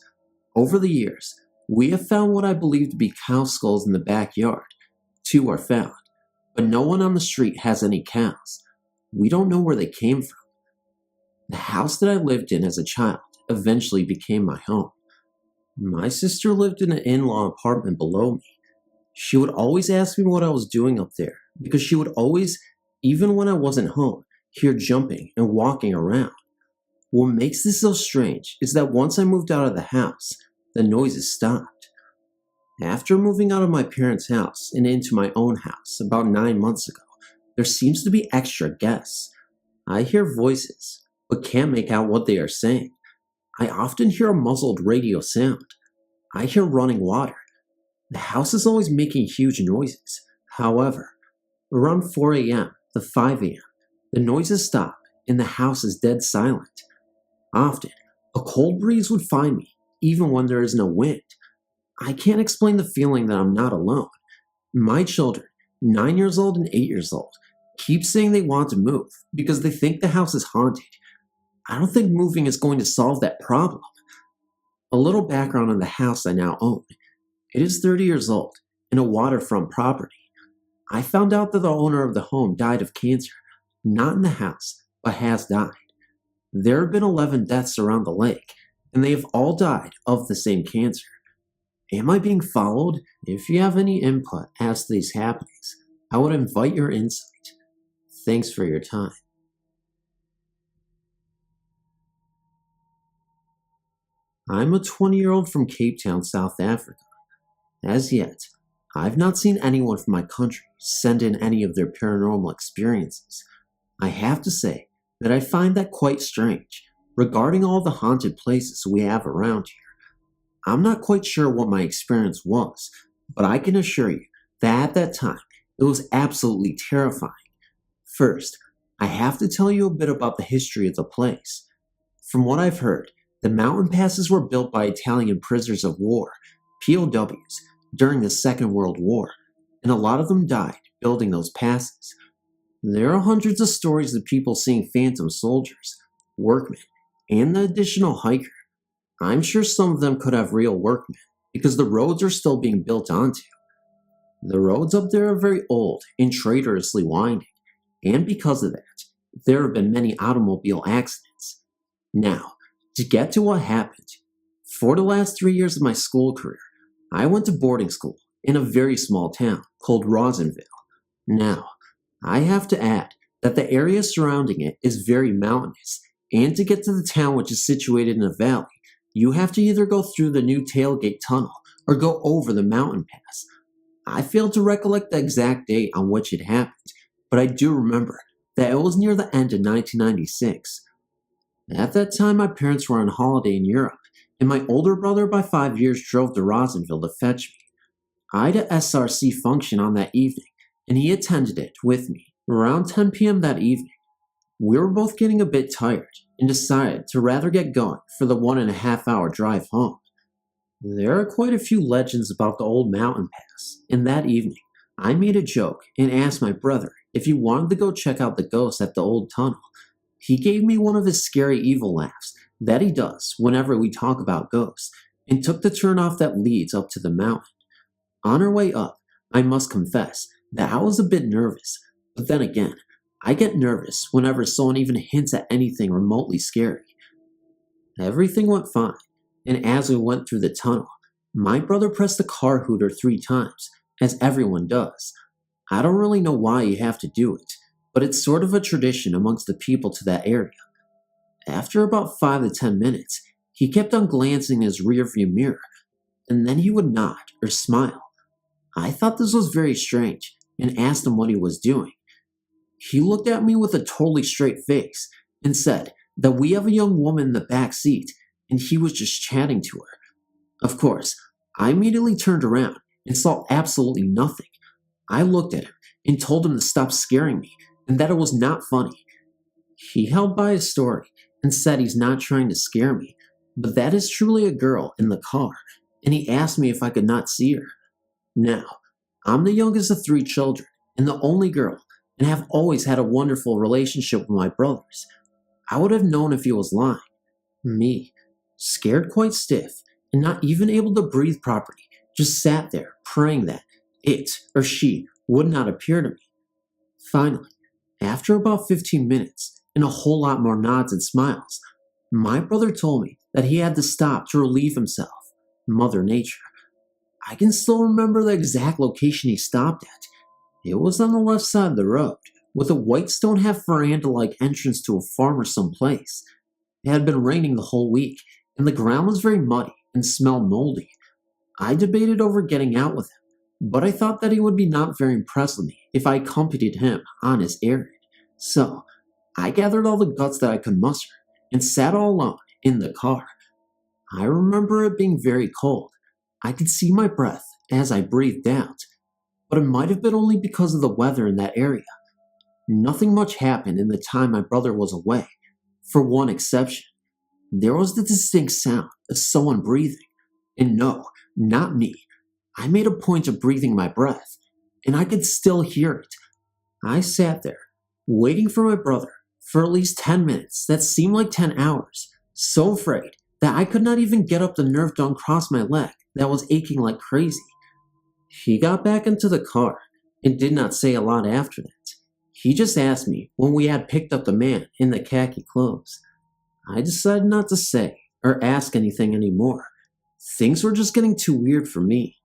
Over the years, we have found what I believe to be cow skulls in the backyard. 2 are found, but no one on the street has any cows. We don't know where they came from. The house that I lived in as a child eventually became my home. My sister lived in an in-law apartment below me. She would always ask me what I was doing up there, because she would always, even when I wasn't home, hear jumping and walking around. What makes this so strange is that once I moved out of the house, the noises stopped. After moving out of my parents' house and into my own house about 9 months ago, there seems to be extra guests. I hear voices, but can't make out what they are saying. I often hear a muzzled radio sound. I hear running water. The house is always making huge noises. However, around 4 a.m. to 5 a.m., the noises stop and the house is dead silent. Often, a cold breeze would find me, even when there is no wind. I can't explain the feeling that I'm not alone. My children, 9 years old and 8 years old, keep saying they want to move because they think the house is haunted. I don't think moving is going to solve that problem. A little background on the house I now own. It is 30 years old and a waterfront property. I found out that the owner of the home died of cancer, not in the house, but has died. There have been 11 deaths around the lake, and they have all died of the same cancer. Am I being followed? If you have any input as to these happenings, I would invite your insight. Thanks for your time. I'm a 20-year-old from Cape Town, South Africa. As yet, I've not seen anyone from my country send in any of their paranormal experiences. I have to say that I find that quite strange regarding all the haunted places we have around here. I'm not quite sure what my experience was, but I can assure you that at that time, it was absolutely terrifying. First, I have to tell you a bit about the history of the place. From what I've heard, the mountain passes were built by Italian prisoners of war, POWs, during the Second World War, and a lot of them died building those passes. There are hundreds of stories of people seeing phantom soldiers, workmen, and the additional hiker. I'm sure some of them could have real workmen, because the roads are still being built onto. The roads up there are very old and traitorously winding, and because of that, there have been many automobile accidents. Now, to get to what happened, for the last 3 years of my school career, I went to boarding school in a very small town called Rosenville. Now, I have to add that the area surrounding it is very mountainous, and to get to the town, which is situated in a valley, you have to either go through the new tailgate tunnel or go over the mountain pass. I fail to recollect the exact date on which it happened, but I do remember that it was near the end of 1996. At that time, my parents were on holiday in Europe, and my older brother by 5 years drove to Rosenville to fetch me. I had a SRC function on that evening, and he attended it with me. Around 10 p.m. that evening, we were both getting a bit tired and decided to rather get going for the 1.5 hour drive home. There are quite a few legends about the old mountain pass, and that evening, I made a joke and asked my brother if he wanted to go check out the ghosts at the old tunnel. He gave me one of his scary evil laughs that he does whenever we talk about ghosts, and took the turnoff that leads up to the mountain. On our way up, I must confess that I was a bit nervous, but then again, I get nervous whenever someone even hints at anything remotely scary. Everything went fine, and as we went through the tunnel, my brother pressed the car hooter 3 times, as everyone does. I don't really know why you have to do it, but it's sort of a tradition amongst the people to that area. After about 5 to 10 minutes, he kept on glancing in his rearview mirror, and then he would nod or smile. I thought this was very strange, and asked him what he was doing. He looked at me with a totally straight face, and said that we have a young woman in the back seat, and he was just chatting to her. Of course, I immediately turned around and saw absolutely nothing. I looked at him and told him to stop scaring me, and that it was not funny. He held by his story and said he's not trying to scare me, but that is truly a girl in the car, and he asked me if I could not see her. Now, I'm the youngest of 3 children and the only girl, and have always had a wonderful relationship with my brothers. I would have known if he was lying. Me, scared quite stiff and not even able to breathe properly, just sat there praying that it or she would not appear to me. Finally, after about 15 minutes and a whole lot more nods and smiles, my brother told me that he had to stop to relieve himself. Mother Nature. I can still remember the exact location he stopped at. It was on the left side of the road, with a white stone half veranda-like entrance to a farm or someplace. It had been raining the whole week, and the ground was very muddy and smelled moldy. I debated over getting out with him, but I thought that he would be not very impressed with me if I accompanied him on his errand. So, I gathered all the guts that I could muster and sat all alone in the car. I remember it being very cold. I could see my breath as I breathed out, but it might have been only because of the weather in that area. Nothing much happened in the time my brother was away, for one exception. There was the distinct sound of someone breathing, and no, not me. I made a point of breathing my breath, and I could still hear it. I sat there, waiting for my brother, for at least 10 minutes that seemed like 10 hours, so afraid that I could not even get up the nerve to uncross my leg that was aching like crazy. He got back into the car and did not say a lot after that. He just asked me when we had picked up the man in the khaki clothes. I decided not to say or ask anything anymore. Things were just getting too weird for me.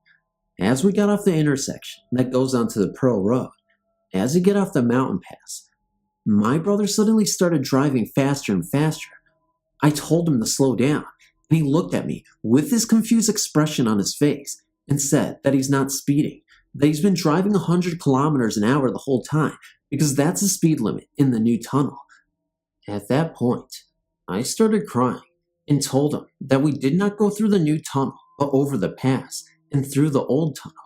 As we got off the intersection that goes onto the Pearl Road, as we get off the mountain pass, my brother suddenly started driving faster and faster. I told him to slow down, and he looked at me with this confused expression on his face and said that he's not speeding, that he's been driving 100 kilometers an hour the whole time because that's the speed limit in the new tunnel. At that point, I started crying and told him that we did not go through the new tunnel but over the pass and through the old tunnel.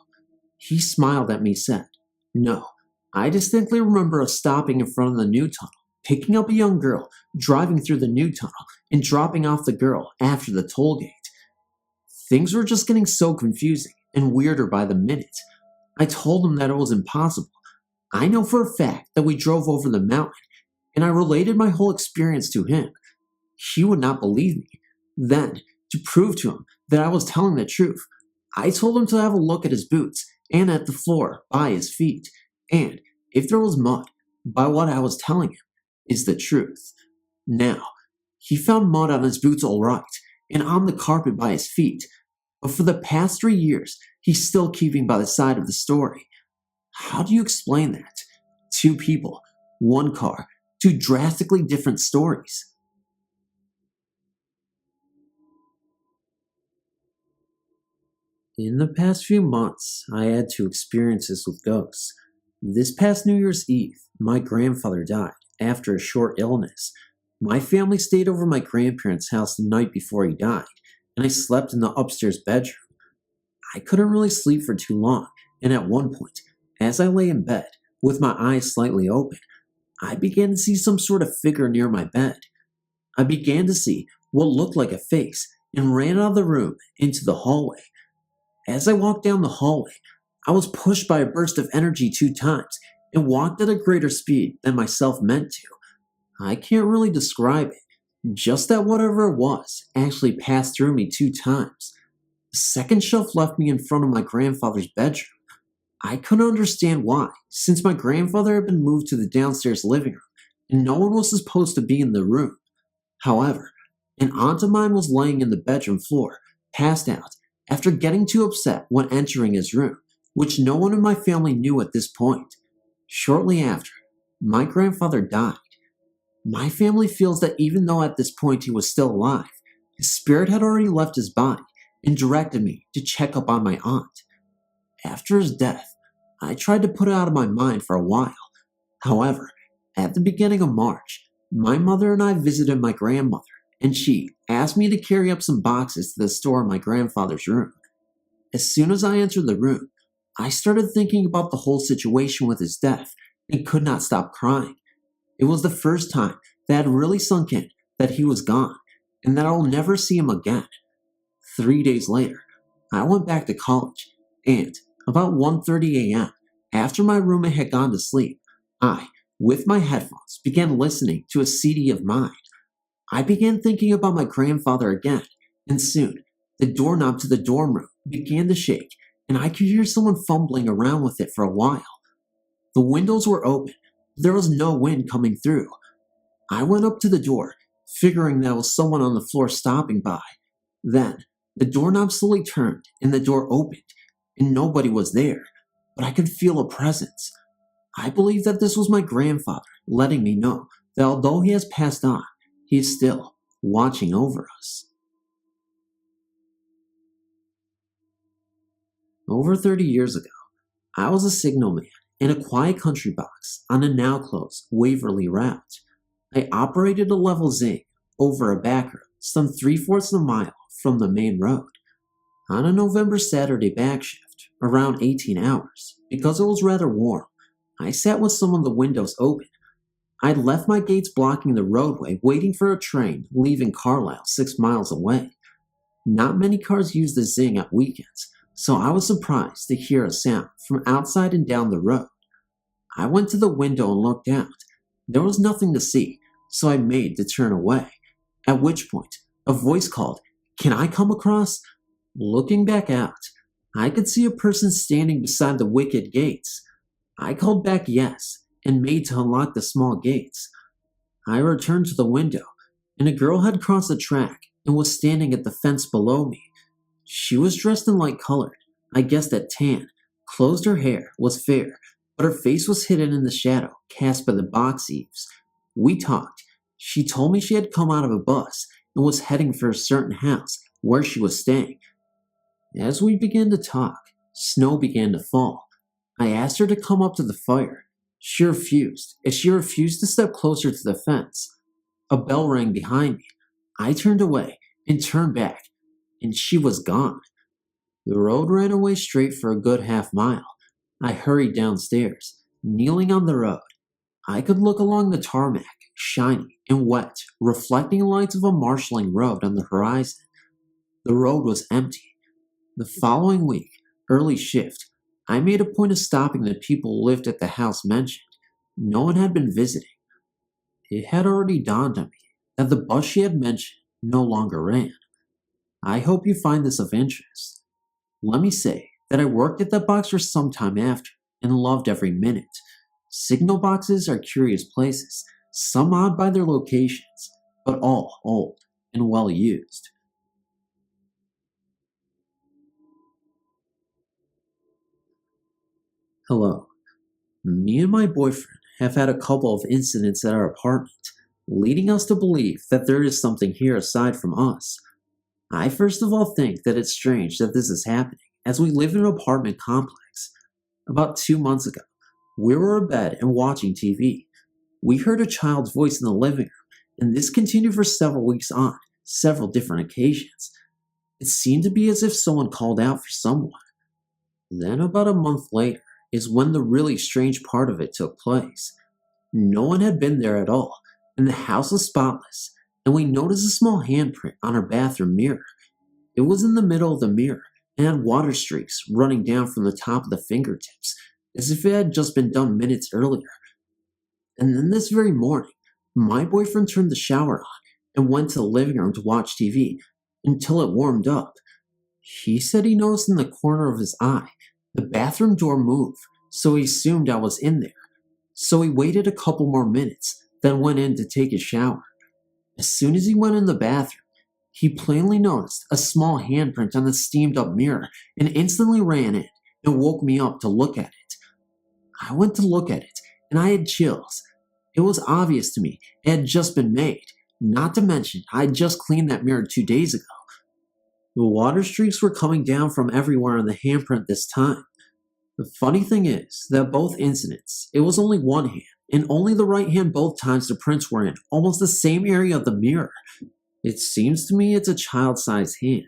He smiled at me and said, "No, I distinctly remember us stopping in front of the new tunnel, picking up a young girl, driving through the new tunnel, and dropping off the girl after the toll gate." Things were just getting so confusing and weirder by the minute. I told him that it was impossible. I know for a fact that we drove over the mountain, and I related my whole experience to him. He would not believe me. Then, to prove to him that I was telling the truth, I told him to have a look at his boots and at the floor by his feet, and if there was mud, by what I was telling him is the truth. Now, he found mud on his boots all right, and on the carpet by his feet, but for the past 3 years, he's still keeping by the side of the story. How do you explain that? 2 people, 1 car, 2 drastically different stories. In the past few months, I had 2 experiences with ghosts. This past New Year's Eve, my grandfather died after a short illness. My family stayed over my grandparents' house the night before he died, and I slept in the upstairs bedroom. I couldn't really sleep for too long, and at one point, as I lay in bed, with my eyes slightly open, I began to see some sort of figure near my bed. I began to see what looked like a face and ran out of the room into the hallway. As I walked down the hallway, I was pushed by a burst of energy 2 times and walked at a greater speed than myself meant to. I can't really describe it, just that whatever it was actually passed through me 2 times. The second shelf left me in front of my grandfather's bedroom. I couldn't understand why, since my grandfather had been moved to the downstairs living room and no one was supposed to be in the room. However, an aunt of mine was laying in the bedroom floor, passed out, after getting too upset when entering his room, which no one in my family knew at this point. Shortly after, my grandfather died. My family feels that even though at this point he was still alive, his spirit had already left his body and directed me to check up on my aunt. After his death, I tried to put it out of my mind for a while. However, at the beginning of March, my mother and I visited my grandmother, and she asked me to carry up some boxes to the store in my grandfather's room. As soon as I entered the room, I started thinking about the whole situation with his death and could not stop crying. It was the first time that had really sunk in that he was gone and that I'll never see him again. 3 days later, I went back to college, and about 1:30 a.m., after my roommate had gone to sleep, I, with my headphones, began listening to a CD of mine. I began thinking about my grandfather again, and soon, the doorknob to the dorm room began to shake, and I could hear someone fumbling around with it for a while. The windows were open, but there was no wind coming through. I went up to the door, figuring that was someone on the floor stopping by. Then, the doorknob slowly turned, and the door opened, and nobody was there, but I could feel a presence. I believe that this was my grandfather letting me know that although he has passed on, he is still watching over us. Over 30 years ago, I was a signalman in a quiet country box on a now-closed Waverly route. I operated a level zing over a back road some 3/4 of a mile from the main road. On a November Saturday back shift, around 18 hours, because it was rather warm, I sat with some of the windows open. I'd left my gates blocking the roadway waiting for a train leaving Carlisle 6 miles away. Not many cars use the zing at weekends, so I was surprised to hear a sound from outside and down the road. I went to the window and looked out. There was nothing to see, so I made to turn away, at which point a voice called, "Can I come across?" Looking back out, I could see a person standing beside the wicket gates. I called back yes, and made to unlock the small gates. I returned to the window, and a girl had crossed the track and was standing at the fence below me. She was dressed in light colored, I guessed that tan, closed her hair, was fair, but her face was hidden in the shadow cast by the box eaves. We talked. She told me she had come out of a bus and was heading for a certain house where she was staying. As we began to talk, snow began to fall. I asked her to come up to the fire. She refused, as she refused to step closer to the fence. A bell rang behind me. I turned away and turned back, and she was gone. The road ran away straight for a good half-mile. I hurried downstairs, kneeling on the road. I could look along the tarmac, shiny and wet, reflecting lights of a marshalling road on the horizon. The road was empty. The following week, early shift, I made a point of stopping the people who lived at the house mentioned. No one had been visiting. It had already dawned on me that the bus she had mentioned no longer ran. I hope you find this of interest. Let me say that I worked at that box for some time after and loved every minute. Signal boxes are curious places, some odd by their locations, but all old and well used. Hello. Me and my boyfriend have had a couple of incidents at our apartment, leading us to believe that there is something here aside from us. I first of all think that it's strange that this is happening, as we live in an apartment complex. About 2 months ago, we were in bed and watching TV. We heard a child's voice in the living room, and this continued for several weeks on several different occasions. It seemed to be as if someone called out for someone. Then about a month later is when the really strange part of it took place. No one had been there at all, and the house was spotless, and we noticed a small handprint on our bathroom mirror. It was in the middle of the mirror and had water streaks running down from the top of the fingertips, as if it had just been done minutes earlier. And then this very morning, my boyfriend turned the shower on and went to the living room to watch TV until it warmed up. He said he noticed in the corner of his eye the bathroom door move, so he assumed I was in there. So he waited a couple more minutes, then went in to take a shower. As soon as he went in the bathroom, he plainly noticed a small handprint on the steamed up mirror and instantly ran in and woke me up to look at it. I went to look at it, and I had chills. It was obvious to me it had just been made, not to mention I had just cleaned that mirror 2 days ago. The water streaks were coming down from everywhere on the handprint this time. The funny thing is that both incidents, it was only one hand, and only the right hand both times the prints were in almost the same area of the mirror. It seems to me it's a child-sized hand.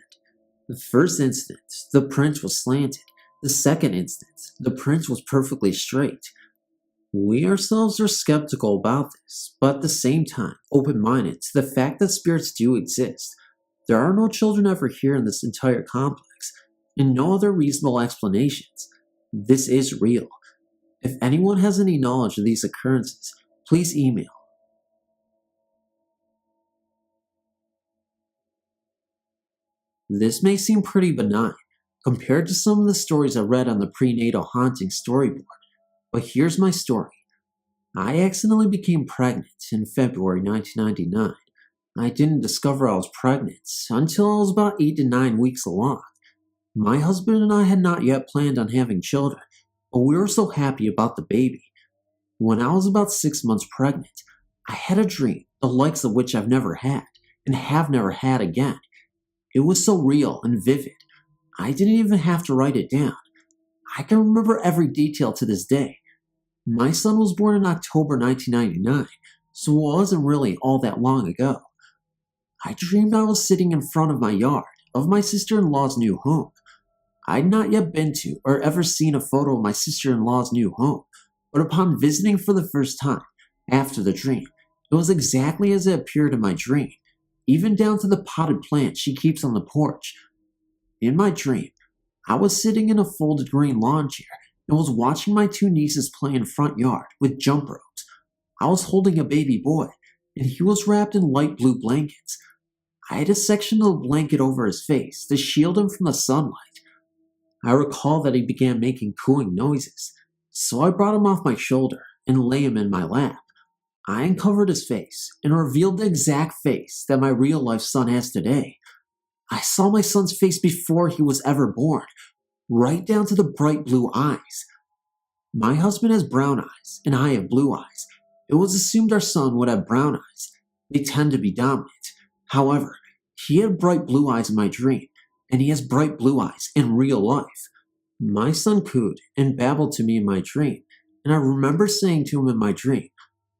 The first instance, the print was slanted. The second instance, the print was perfectly straight. We ourselves are skeptical about this, but at the same time, open-minded to the fact that spirits do exist. There are no children ever here in this entire complex, and no other reasonable explanations. This is real. If anyone has any knowledge of these occurrences, please email. This may seem pretty benign compared to some of the stories I read on the prenatal haunting storyboard, but here's my story. I accidentally became pregnant in February 1999. I didn't discover I was pregnant until I was about 8 to 9 weeks along. My husband and I had not yet planned on having children, but we were so happy about the baby. When I was about 6 months pregnant, I had a dream, the likes of which I've never had, and have never had again. It was so real and vivid, I didn't even have to write it down. I can remember every detail to this day. My son was born in October 1999, so it wasn't really all that long ago. I dreamed I was sitting in front of my yard of my sister-in-law's new home. I'd not yet been to or ever seen a photo of my sister-in-law's new home, but upon visiting for the first time, after the dream, it was exactly as it appeared in my dream, even down to the potted plant she keeps on the porch. In my dream, I was sitting in a folded green lawn chair and was watching my 2 nieces play in front yard with jump ropes. I was holding a baby boy, and he was wrapped in light blue blankets. I had a section of the blanket over his face to shield him from the sunlight. I recall that he began making cooing noises, so I brought him off my shoulder and lay him in my lap. I uncovered his face and revealed the exact face that my real-life son has today. I saw my son's face before he was ever born, right down to the bright blue eyes. My husband has brown eyes, and I have blue eyes. It was assumed our son would have brown eyes. They tend to be dominant. However, he had bright blue eyes in my dream, and he has bright blue eyes in real life. My son cooed and babbled to me in my dream, and I remember saying to him in my dream,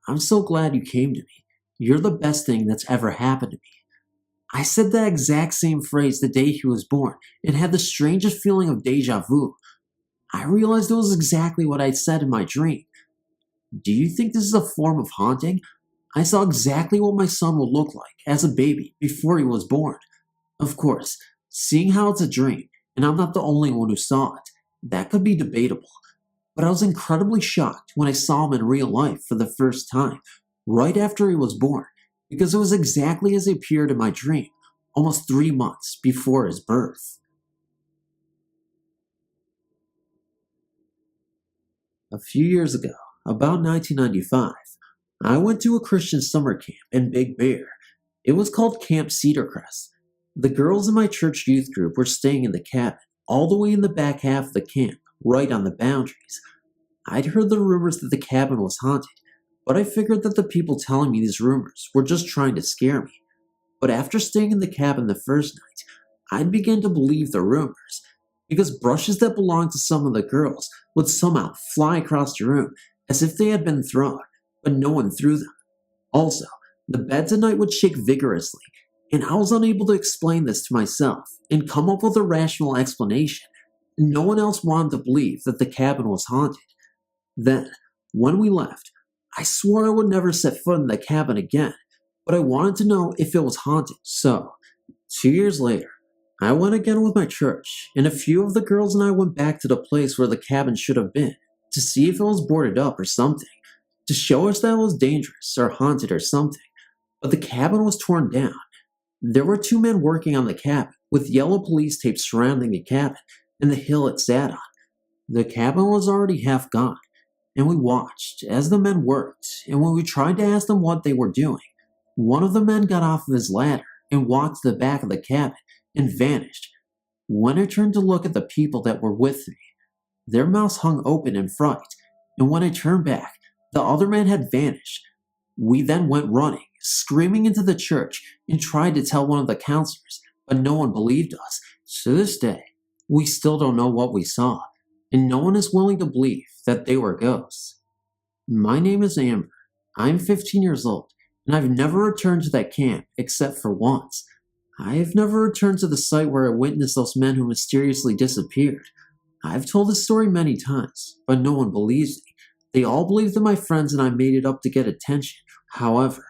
"I'm so glad you came to me. You're the best thing that's ever happened to me." I said that exact same phrase the day he was born and had the strangest feeling of deja vu. I realized it was exactly what I'd said in my dream. Do you think this is a form of haunting? I saw exactly what my son would look like as a baby before he was born. Of course, seeing how it's a dream, and I'm not the only one who saw it, that could be debatable. But I was incredibly shocked when I saw him in real life for the first time, right after he was born, because it was exactly as he appeared in my dream, almost 3 months before his birth. A few years ago, about 1995, I went to a Christian summer camp in Big Bear. It was called Camp Cedar Crest. The girls in my church youth group were staying in the cabin, all the way in the back half of the camp, right on the boundaries. I'd heard the rumors that the cabin was haunted, but I figured that the people telling me these rumors were just trying to scare me. But after staying in the cabin the first night, I'd begun to believe the rumors, because brushes that belonged to some of the girls would somehow fly across the room as if they had been thrown, but no one threw them. Also, the beds at night would shake vigorously, and I was unable to explain this to myself and come up with a rational explanation. No one else wanted to believe that the cabin was haunted. Then, when we left, I swore I would never set foot in the cabin again, but I wanted to know if it was haunted. So, 2 years later, I went again with my church, and a few of the girls and I went back to the place where the cabin should have been, to see if it was boarded up or something, to show us that it was dangerous or haunted or something. But the cabin was torn down. There were 2 men working on the cabin, with yellow police tape surrounding the cabin and the hill it sat on. The cabin was already half gone, and we watched as the men worked, and when we tried to ask them what they were doing, one of the men got off of his ladder and walked to the back of the cabin and vanished. When I turned to look at the people that were with me, their mouths hung open in fright, and when I turned back, the other man had vanished. We then went running, screaming into the church, and tried to tell one of the counselors, but no one believed us. To this day, we still don't know what we saw, and no one is willing to believe that they were ghosts. My name is Amber. I'm 15 years old, and I've never returned to that camp except for once. I have never returned to the site where I witnessed those men who mysteriously disappeared. I've told this story many times, but no one believes me. They all believe that my friends and I made it up to get attention. However,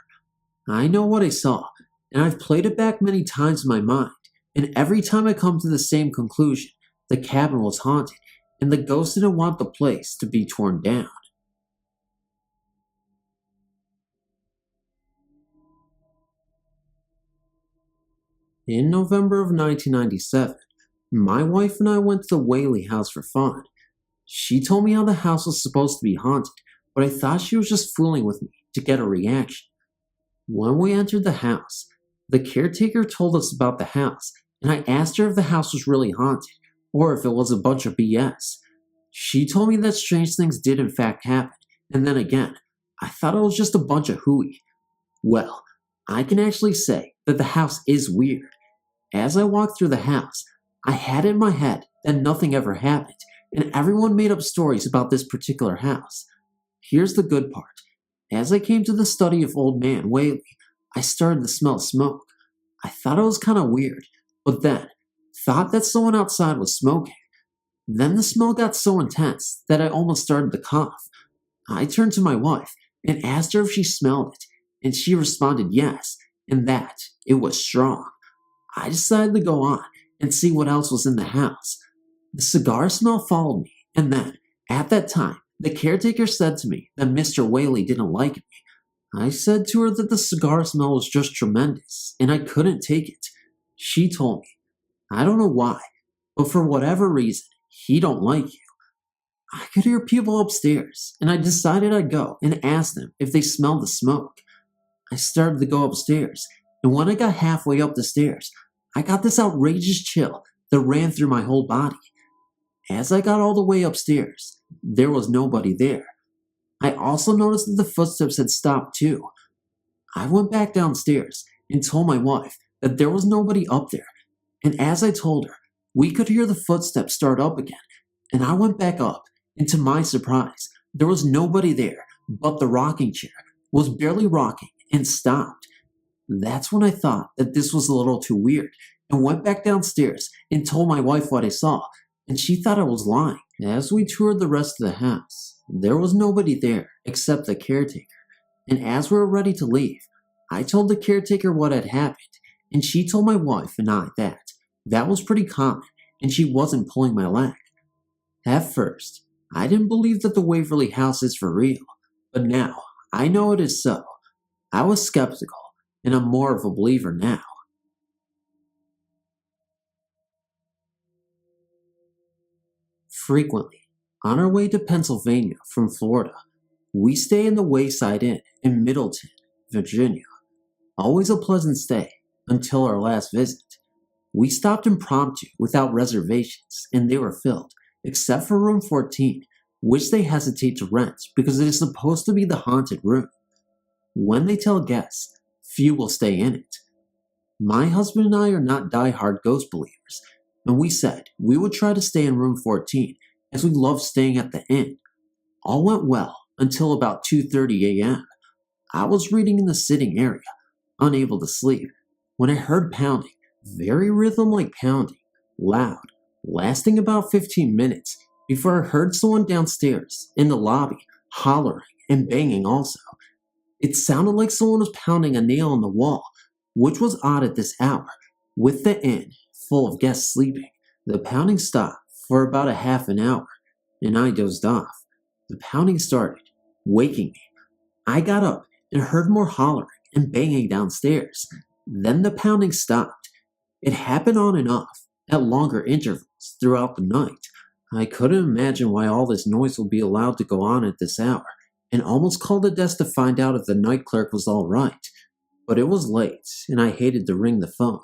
I know what I saw, and I've played it back many times in my mind, and every time I come to the same conclusion: the cabin was haunted, and the ghost didn't want the place to be torn down. In November of 1997, my wife and I went to the Whaley house for fun. She told me how the house was supposed to be haunted, but I thought she was just fooling with me to get a reaction. When we entered the house, the caretaker told us about the house, and I asked her if the house was really haunted, or if it was a bunch of BS. She told me that strange things did in fact happen, and then again, I thought it was just a bunch of hooey. Well, I can actually say that the house is weird. As I walked through the house, I had it in my head that nothing ever happened, and everyone made up stories about this particular house. Here's the good part. As I came to the study of Old Man Whaley, I started to smell smoke. I thought it was kind of weird, but then thought that someone outside was smoking. Then the smell got so intense that I almost started to cough. I turned to my wife and asked her if she smelled it, and she responded yes, and that it was strong. I decided to go on and see what else was in the house. The cigar smell followed me, and then, at that time, the caretaker said to me that Mr. Whaley didn't like me. I said to her that the cigar smell was just tremendous, and I couldn't take it. She told me, I don't know why, but for whatever reason, he don't like you. I could hear people upstairs, and I decided I'd go and ask them if they smelled the smoke. I started to go upstairs, and when I got halfway up the stairs, I got this outrageous chill that ran through my whole body. As I got all the way upstairs, there was nobody there. I also noticed that the footsteps had stopped too. I went back downstairs and told my wife that there was nobody up there, and as I told her, we could hear the footsteps start up again, and I went back up, and to my surprise, there was nobody there, but the rocking chair was barely rocking and stopped. That's when I thought that this was a little too weird, and went back downstairs and told my wife what I saw, and she thought I was lying. As we toured the rest of the house, there was nobody there except the caretaker, and as we were ready to leave, I told the caretaker what had happened, and she told my wife and I that was pretty common, and she wasn't pulling my leg. At first, I didn't believe that the Waverly house is for real, but now I know it is so. I was skeptical, and I'm more of a believer now. Frequently, on our way to Pennsylvania from Florida, we stay in the Wayside Inn in Middleton, Virginia. Always a pleasant stay until our last visit. We stopped impromptu without reservations, and they were filled, except for room 14, which they hesitate to rent because it is supposed to be the haunted room. When they tell guests, few will stay in it. My husband and I are not die-hard ghost believers, and we said we would try to stay in room 14 as we love staying at the inn. All went well until about 2:30 a.m. I was reading in the sitting area, unable to sleep, when I heard pounding, very rhythm-like pounding, loud, lasting about 15 minutes before I heard someone downstairs in the lobby hollering and banging also. It sounded like someone was pounding a nail on the wall, which was odd at this hour, with the inn full of guests sleeping. The pounding stopped for about a half an hour, and I dozed off. The pounding started, waking me. I got up and heard more hollering and banging downstairs. Then the pounding stopped. It happened on and off, at longer intervals throughout the night. I couldn't imagine why all this noise would be allowed to go on at this hour, and almost called the desk to find out if the night clerk was all right. But it was late, and I hated to ring the phone.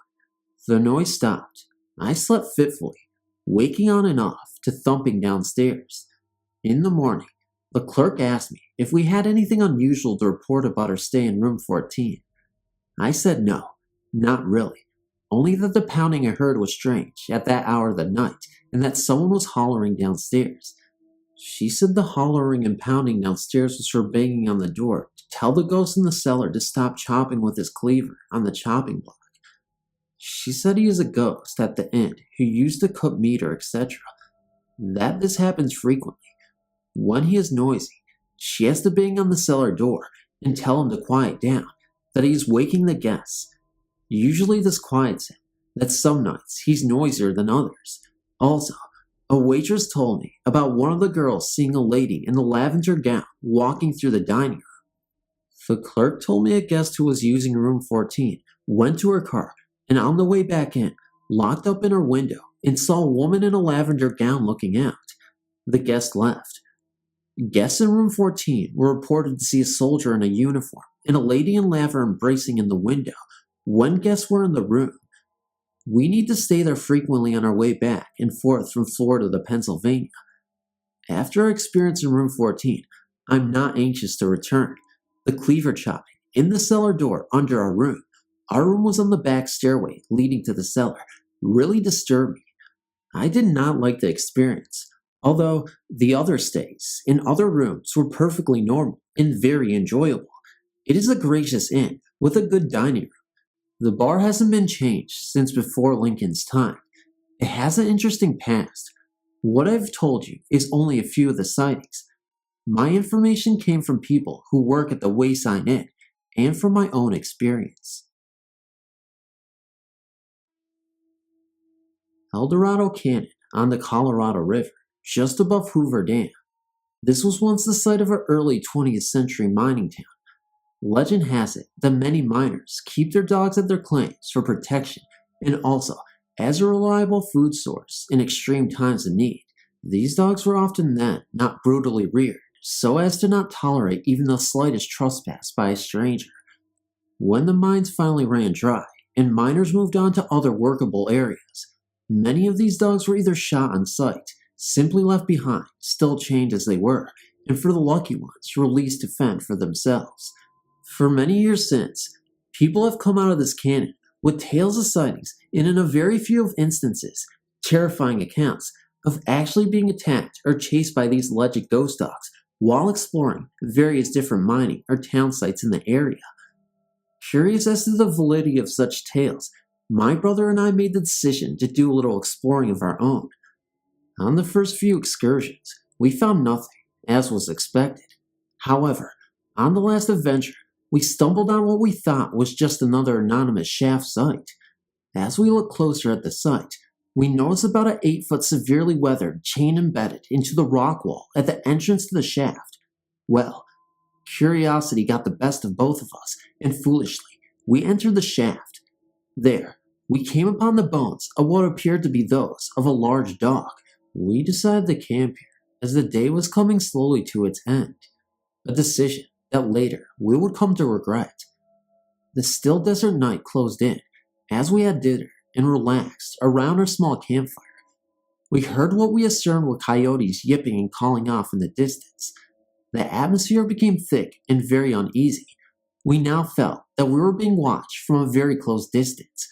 The noise stopped. I slept fitfully, waking on and off to thumping downstairs. In the morning, the clerk asked me if we had anything unusual to report about our stay in room 14. I said no, not really, only that the pounding I heard was strange at that hour of the night, and that someone was hollering downstairs. She said the hollering and pounding downstairs was her banging on the door to tell the ghost in the cellar to stop chopping with his cleaver on the chopping block. She said he is a ghost at the inn who used to cook meat or etc. That this happens frequently. When he is noisy, she has to bang on the cellar door and tell him to quiet down, that he is waking the guests. Usually this quiets him, that some nights he's noisier than others. Also, a waitress told me about one of the girls seeing a lady in a lavender gown walking through the dining room. The clerk told me a guest who was using room 14 went to her car and on the way back in, locked up in her window and saw a woman in a lavender gown looking out. The guest left. Guests in room 14 were reported to see a soldier in a uniform and a lady in lavender embracing in the window when guests were in the room. We need to stay there frequently on our way back and forth from Florida to Pennsylvania. After our experience in room 14, I'm not anxious to return. The cleaver chopping in the cellar door under our room was on the back stairway leading to the cellar, really disturbed me. I did not like the experience, although the other stays in other rooms were perfectly normal and very enjoyable. It is a gracious inn with a good dining room. The bar hasn't been changed since before Lincoln's time. It has an interesting past. What I've told you is only a few of the sightings. My information came from people who work at the Wayside Inn and from my own experience. El Dorado Canyon on the Colorado River, just above Hoover Dam. This was once the site of an early 20th century mining town. Legend has it that many miners keep their dogs at their claims for protection and also as a reliable food source in extreme times of need. These dogs were often then not brutally reared, so as to not tolerate even the slightest trespass by a stranger. When the mines finally ran dry and miners moved on to other workable areas, many of these dogs were either shot on sight, simply left behind, still chained as they were, and for the lucky ones, released to fend for themselves. For many years since, people have come out of this canyon with tales of sightings and in a very few of instances, terrifying accounts of actually being attacked or chased by these alleged ghost dogs while exploring various different mining or town sites in the area. Curious as to the validity of such tales, my brother and I made the decision to do a little exploring of our own. On the first few excursions, we found nothing, as was expected. However, on the last adventure, we stumbled on what we thought was just another anonymous shaft site. As we looked closer at the site, we noticed about an 8-foot severely weathered chain embedded into the rock wall at the entrance to the shaft. Well, curiosity got the best of both of us, and foolishly, we entered the shaft. There, we came upon the bones of what appeared to be those of a large dog. We decided to camp here, as the day was coming slowly to its end. A decision that later we would come to regret. The still desert night closed in as we had dinner and relaxed around our small campfire. We heard what we assumed were coyotes yipping and calling off in the distance. The atmosphere became thick and very uneasy. We now felt that we were being watched from a very close distance.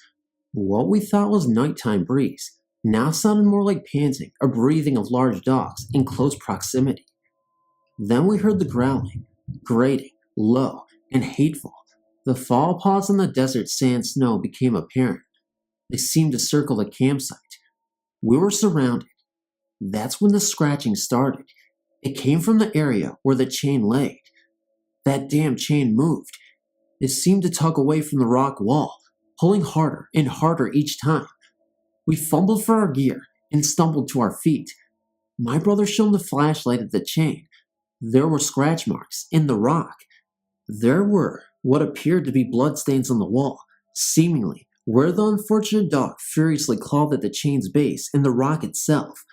What we thought was nighttime breeze now sounded more like panting or breathing of large dogs in close proximity. Then we heard the growling, grating, low, and hateful. The fall pause on the desert sand snow became apparent. They seemed to circle the campsite. We were surrounded. That's when the scratching started. It came from the area where the chain laid. That damn chain moved. It seemed to tug away from the rock wall, pulling harder and harder each time. We fumbled for our gear and stumbled to our feet. My brother shone the flashlight at the chain. There were scratch marks in the rock. There were what appeared to be bloodstains on the wall, seemingly where the unfortunate dog furiously clawed at the chain's base and the rock itself.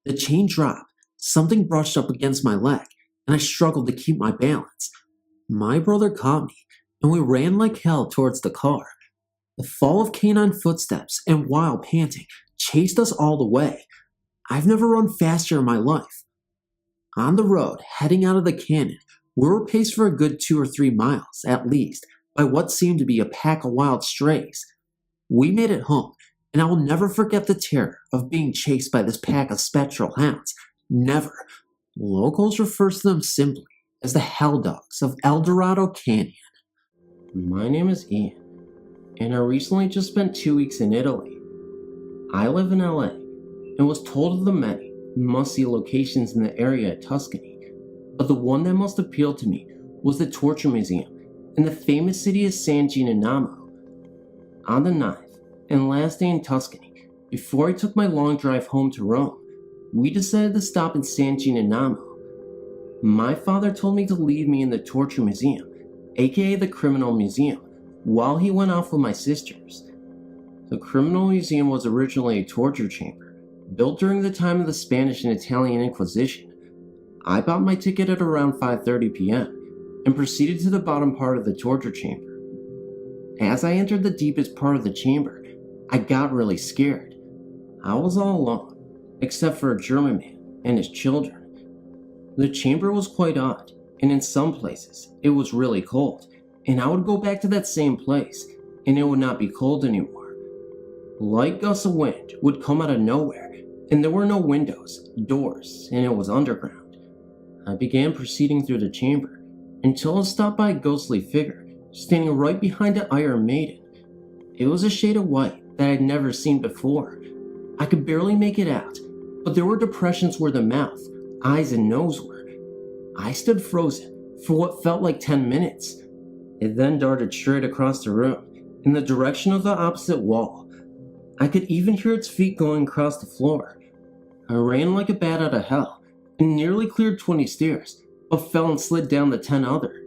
The chain dropped, something brushed up against my leg, and I struggled to keep my balance. My brother caught me, and we ran like hell towards the car. The fall of canine footsteps and wild panting chased us all the way. I've never run faster in my life. On the road, heading out of the canyon, we were paced for a good 2 or 3 miles, at least, by what seemed to be a pack of wild strays. We made it home, and I will never forget the terror of being chased by this pack of spectral hounds. Never. Locals refer to them simply as the Hell Dogs of El Dorado Canyon. My name is Ian, and I recently just spent 2 weeks in Italy. I live in LA, and was told of the many must-see locations in the area of Tuscany, but the one that most appealed to me was the Torture Museum in the famous city of San Gimignano. On the 9th and last day in Tuscany, before I took my long drive home to Rome, we decided to stop in San Gimignano. My father told me to leave me in the Torture Museum, aka the Criminal Museum, while he went off with my sisters. The Criminal Museum was originally a torture chamber, built during the time of the Spanish and Italian Inquisition. I bought my ticket at around 5:30 p.m. and proceeded to the bottom part of the torture chamber. As I entered the deepest part of the chamber, I got really scared. I was all alone, except for a German man and his children. The chamber was quite odd, and in some places, it was really cold, and I would go back to that same place, and it would not be cold anymore. Light gusts of wind would come out of nowhere, and there were no windows, doors, and it was underground. I began proceeding through the chamber, until I was stopped by a ghostly figure, standing right behind an Iron Maiden. It was a shade of white that I'd never seen before. I could barely make it out, but there were depressions where the mouth, eyes, and nose were. I stood frozen for what felt like 10 minutes. It then darted straight across the room, in the direction of the opposite wall. I could even hear its feet going across the floor. I ran like a bat out of hell, and nearly cleared 20 stairs, but fell and slid down the 10 other.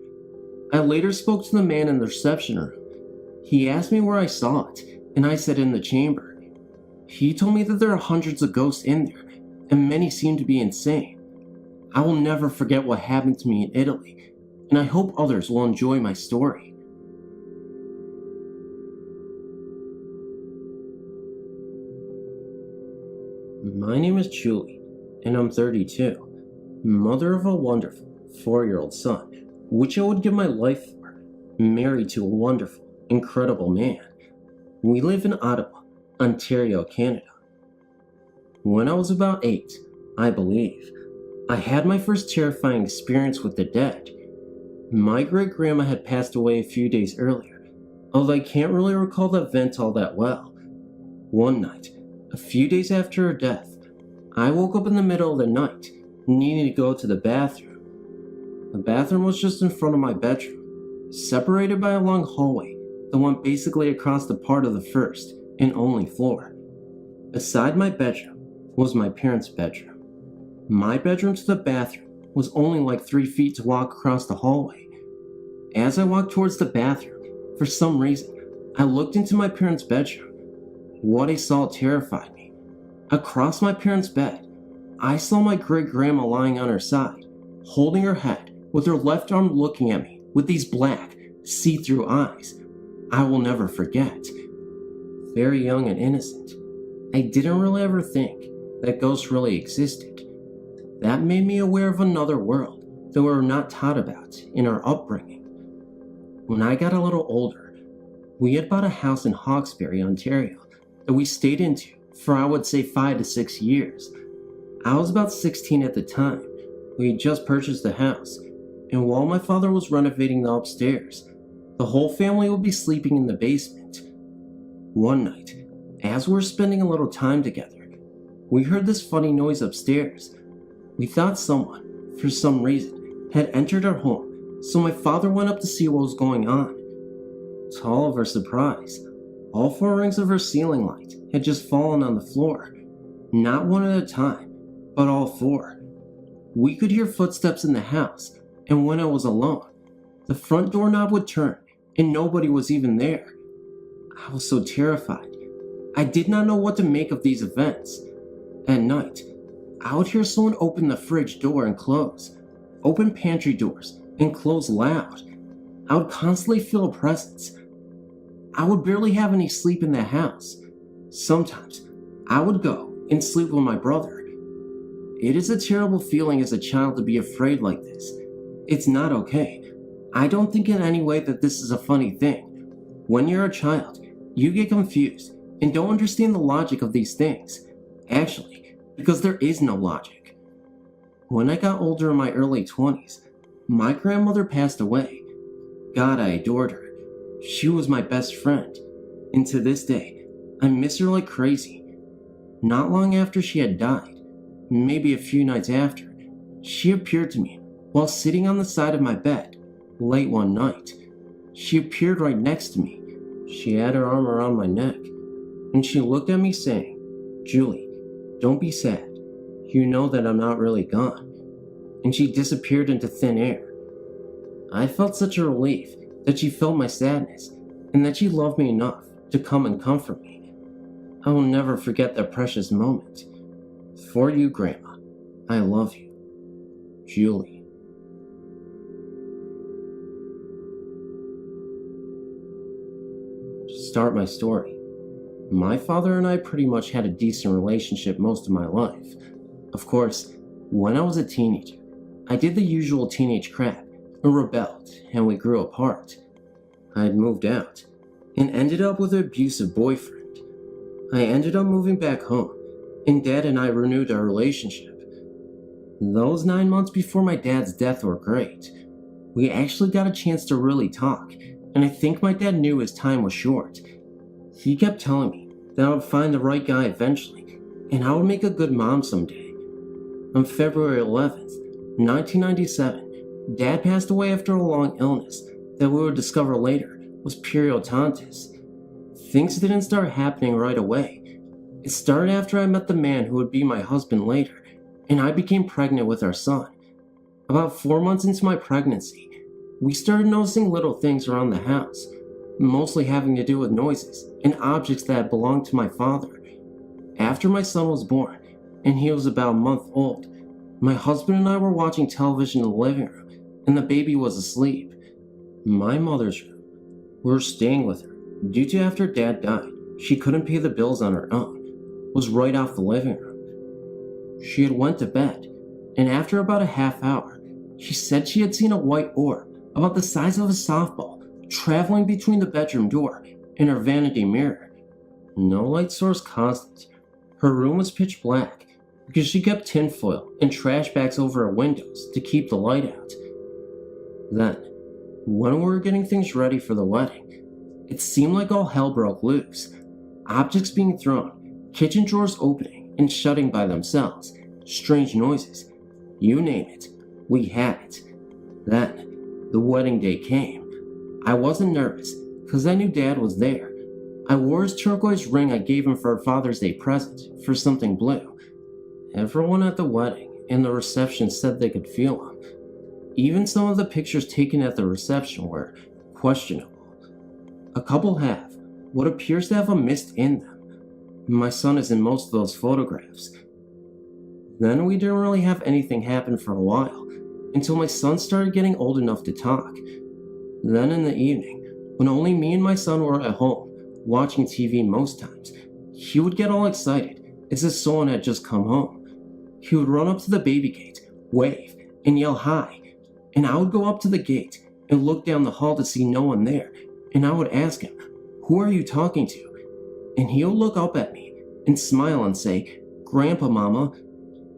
I later spoke to the man in the reception room. He asked me where I saw it, and I said in the chamber. He told me that there are hundreds of ghosts in there, and many seem to be insane. I will never forget what happened to me in Italy, and I hope others will enjoy my story. My name is Julie, and I'm 32, mother of a wonderful 4-year-old son, which I would give my life for, married to a wonderful, incredible man. We live in Ottawa, Ontario, Canada. When I was about 8, I believe, I had my first terrifying experience with the dead. My great-grandma had passed away a few days earlier, although I can't really recall the event all that well. One night, a few days after her death, I woke up in the middle of the night, needing to go to the bathroom. The bathroom was just in front of my bedroom, separated by a long hallway that went basically across the part of the first and only floor. Beside my bedroom was my parents' bedroom. My bedroom to the bathroom was only like 3 feet to walk across the hallway. As I walked towards the bathroom, for some reason, I looked into my parents' bedroom. What I saw terrified me. Across my parents' bed, I saw my great-grandma lying on her side, holding her head, with her left arm looking at me with these black, see-through eyes. I will never forget. Very young and innocent, I didn't really ever think that ghosts really existed. That made me aware of another world that we were not taught about in our upbringing. When I got a little older, we had bought a house in Hawkesbury, Ontario, that we stayed into for I would say 5 to 6 years. I was about 16 at the time. We had just purchased the house, and while my father was renovating the upstairs, the whole family would be sleeping in the basement. One night, as we were spending a little time together, we heard this funny noise upstairs. We thought someone, for some reason, had entered our home, so my father went up to see what was going on. To all of our surprise, all 4 rings of our ceiling light had just fallen on the floor. Not one at a time, but all 4. We could hear footsteps in the house, and when I was alone, the front doorknob would turn, and nobody was even there. I was so terrified. I did not know what to make of these events. At night, I would hear someone open the fridge door and close, open pantry doors and close loud. I would constantly feel a presence. I would barely have any sleep in the house. Sometimes, I would go and sleep with my brother. It is a terrible feeling as a child to be afraid like this. It's not okay. I don't think in any way that this is a funny thing. When you're a child, you get confused and don't understand the logic of these things. Actually, because there is no logic. When I got older in my early 20s, my grandmother passed away. God, I adored her. She was my best friend, and to this day, I miss her like crazy. Not long after she had died, maybe a few nights after, she appeared to me while sitting on the side of my bed late one night. She appeared right next to me. She had her arm around my neck, and she looked at me saying, "Julie, don't be sad. You know that I'm not really gone." And she disappeared into thin air. I felt such a relief that she felt my sadness and that she loved me enough to come and comfort me. I will never forget that precious moment. For you, Grandma, I love you. Julie. To start my story, my father and I pretty much had a decent relationship most of my life. Of course, when I was a teenager, I did the usual teenage crap and rebelled, and we grew apart. I had moved out and ended up with an abusive boyfriend. I ended up moving back home, and Dad and I renewed our relationship. Those 9 months before my dad's death were great. We actually got a chance to really talk, and I think my dad knew his time was short. He kept telling me that I would find the right guy eventually, and I would make a good mom someday. On February 11th, 1997, Dad passed away after a long illness that we would discover later was periodontitis. Things didn't start happening right away. It started after I met the man who would be my husband later, and I became pregnant with our son. About 4 months into my pregnancy, we started noticing little things around the house, mostly having to do with noises and objects that belonged to my father. After my son was born, and he was about a month old, my husband and I were watching television in the living room, and the baby was asleep. My mother's room, we were staying with her, due to after Dad died, she couldn't pay the bills on her own, was right off the living room. She had went to bed, and after about a half hour, she said she had seen a white orb about the size of a softball traveling between the bedroom door and her vanity mirror. No light source constant. Her room was pitch black because she kept tinfoil and trash bags over her windows to keep the light out. Then, when we were getting things ready for the wedding, it seemed like all hell broke loose. Objects being thrown, kitchen drawers opening and shutting by themselves, strange noises. You name it, we had it. Then, the wedding day came. I wasn't nervous, because I knew Dad was there. I wore his turquoise ring I gave him for a Father's Day present, for something blue. Everyone at the wedding and the reception said they could feel him. Even some of the pictures taken at the reception were questionable. A couple have what appears to have a mist in them. My son is in most of those photographs. Then we didn't really have anything happen for a while, until my son started getting old enough to talk. Then in the evening, when only me and my son were at home, watching TV most times, he would get all excited, as if someone had just come home. He would run up to the baby gate, wave, and yell hi, and I would go up to the gate and look down the hall to see no one there, and I would ask him, "Who are you talking to?" And he'll look up at me and smile and say, "Grandpa, Mama."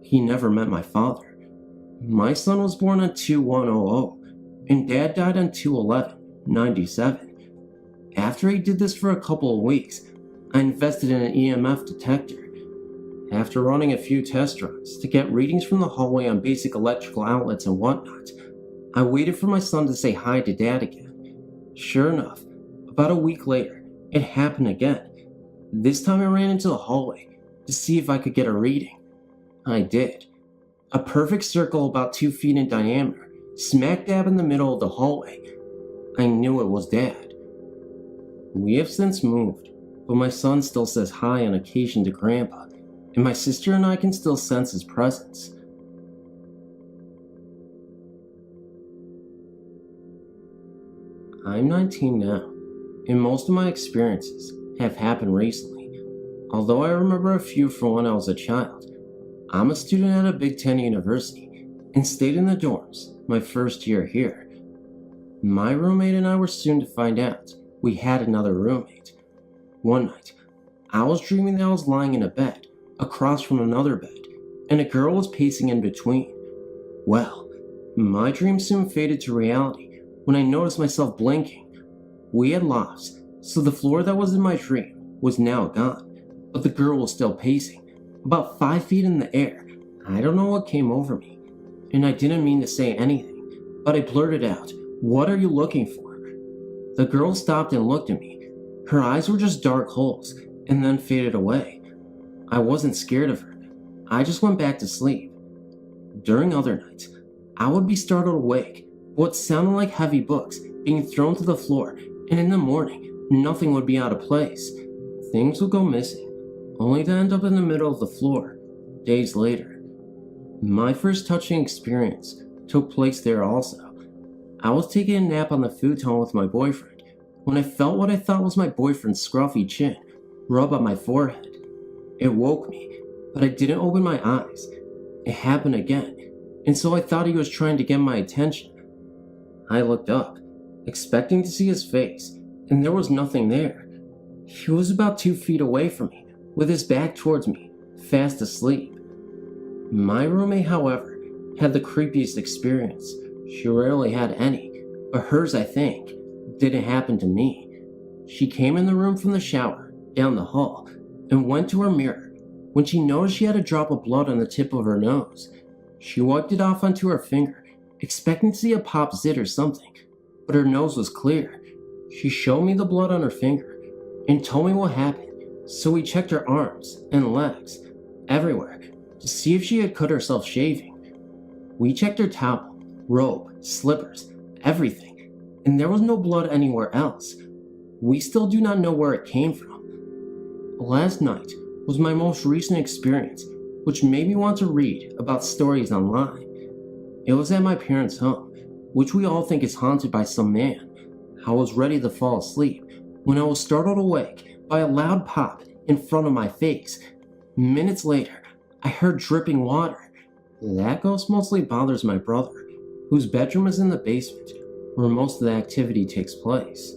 He never met my father. My son was born on 2/1/00, and Dad died on 2/11/97. After he did this for a couple of weeks, I invested in an EMF detector. After running a few test runs to get readings from the hallway on basic electrical outlets and whatnot, I waited for my son to say hi to Dad again. Sure enough, about a week later, it happened again. This time I ran into the hallway to see if I could get a reading. I did. A perfect circle about 2 feet in diameter, smack dab in the middle of the hallway. I knew it was Dad. We have since moved, but my son still says hi on occasion to Grandpa, and my sister and I can still sense his presence. I'm 19 now, and most of my experiences have happened recently. Although I remember a few from when I was a child, I'm a student at a Big Ten university and stayed in the dorms my first year here. My roommate and I were soon to find out we had another roommate. One night, I was dreaming that I was lying in a bed across from another bed, and a girl was pacing in between. Well, my dream soon faded to reality when I noticed myself blinking. We had lofts, so the floor that was in my dream was now gone, but the girl was still pacing, about 5 feet in the air. I don't know what came over me, and I didn't mean to say anything, but I blurted out, "What are you looking for?" The girl stopped and looked at me. Her eyes were just dark holes, and then faded away. I wasn't scared of her. I just went back to sleep. During other nights, I would be startled awake, what sounded like heavy books being thrown to the floor, and in the morning, nothing would be out of place. Things would go missing, only to end up in the middle of the floor, days later. My first touching experience took place there also. I was taking a nap on the futon with my boyfriend when I felt what I thought was my boyfriend's scruffy chin rub on my forehead. It woke me, but I didn't open my eyes. It happened again, and so I thought he was trying to get my attention. I looked up, expecting to see his face, and there was nothing there. He was about 2 feet away from me, with his back towards me, fast asleep. My roommate, however, had the creepiest experience. She rarely had any, but hers, I think, didn't happen to me. She came in the room from the shower, down the hall, and went to her mirror. When she noticed she had a drop of blood on the tip of her nose, she wiped it off onto her finger, expecting to see a pop zit or something, but her nose was clear. She showed me the blood on her finger and told me what happened, so we checked her arms and legs, everywhere, to see if she had cut herself shaving. We checked her towel, robe, slippers, everything, and there was no blood anywhere else. We still do not know where it came from. Last night was my most recent experience, which made me want to read about stories online. It was at my parents' home, which we all think is haunted by some man. I was ready to fall asleep when I was startled awake by a loud pop in front of my face. Minutes later, I heard dripping water. That ghost mostly bothers my brother, whose bedroom is in the basement, where most of the activity takes place.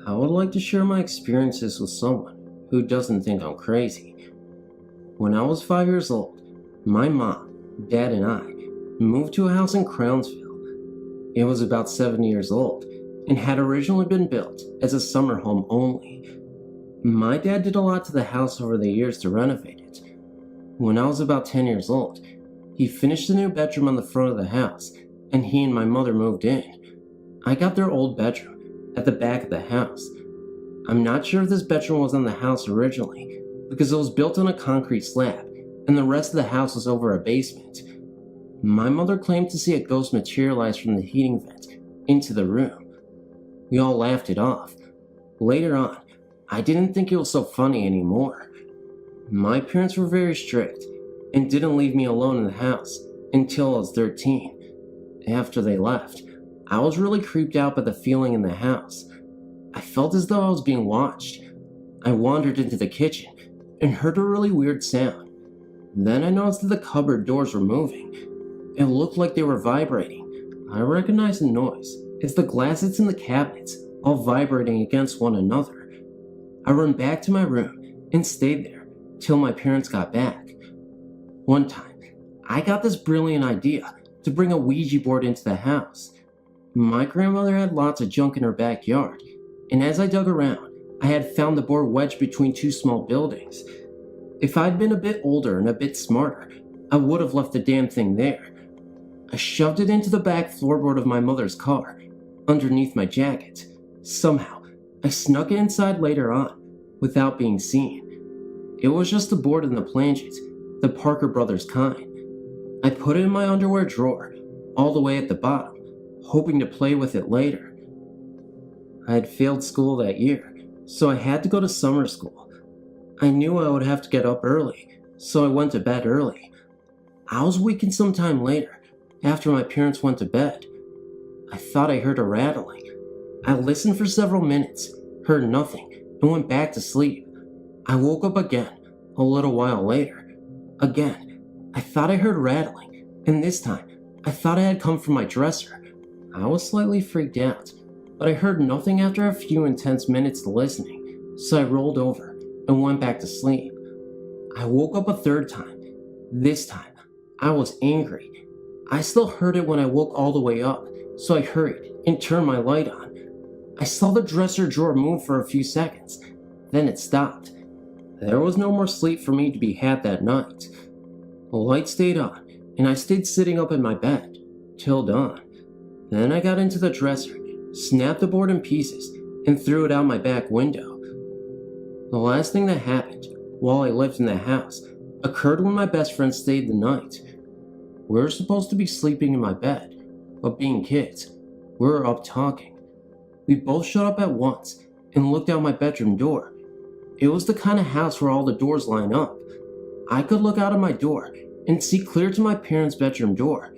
I would like to share my experiences with someone who doesn't think I'm crazy. When I was 5 years old, my mom, dad, and I moved to a house in Crownsville. It was about 7 years old and had originally been built as a summer home only. My dad did a lot to the house over the years to renovate it. When I was about 10 years old, he finished the new bedroom on the front of the house, and he and my mother moved in. I got their old bedroom at the back of the house. I'm not sure if this bedroom was on the house originally, because it was built on a concrete slab, and the rest of the house was over a basement. My mother claimed to see a ghost materialize from the heating vent into the room. We all laughed it off. Later on, I didn't think it was so funny anymore. My parents were very strict and didn't leave me alone in the house until I was 13. After they left, I was really creeped out by the feeling in the house. I felt as though I was being watched. I wandered into the kitchen and heard a really weird sound. Then I noticed that the cupboard doors were moving. It looked like they were vibrating. I recognized the noise. It's the glasses in the cabinets all vibrating against one another. I ran back to my room and stayed there till my parents got back. One time, I got this brilliant idea to bring a Ouija board into the house. My grandmother had lots of junk in her backyard, and as I dug around, I had found the board wedged between two small buildings. If I'd been a bit older and a bit smarter, I would have left the damn thing there. I shoved it into the back floorboard of my mother's car, underneath my jacket. Somehow, I snuck it inside later on, without being seen. It was just the board and the planches, the Parker Brothers kind. I put it in my underwear drawer, all the way at the bottom, hoping to play with it later. I had failed school that year, so I had to go to summer school. I knew I would have to get up early, so I went to bed early. I was wakened sometime later, after my parents went to bed. I thought I heard a rattling. I listened for several minutes, heard nothing, and went back to sleep. I woke up again, a little while later. Again, I thought I heard rattling, and this time, I thought it had come from my dresser. I was slightly freaked out, but I heard nothing after a few intense minutes of listening, so I rolled over and went back to sleep. I woke up a third time. This time, I was angry. I still heard it when I woke all the way up, so I hurried and turned my light on. I saw the dresser drawer move for a few seconds, then it stopped. There was no more sleep for me to be had that night. The light stayed on, and I stayed sitting up in my bed till dawn. Then I got into the dresser, snapped the board in pieces, and threw it out my back window. The last thing that happened while I lived in the house occurred when my best friend stayed the night. We were supposed to be sleeping in my bed, but being kids, we were up talking. We both shut up at once and looked out my bedroom door. It was the kind of house where all the doors line up. I could look out of my door and see clear to my parents' bedroom door.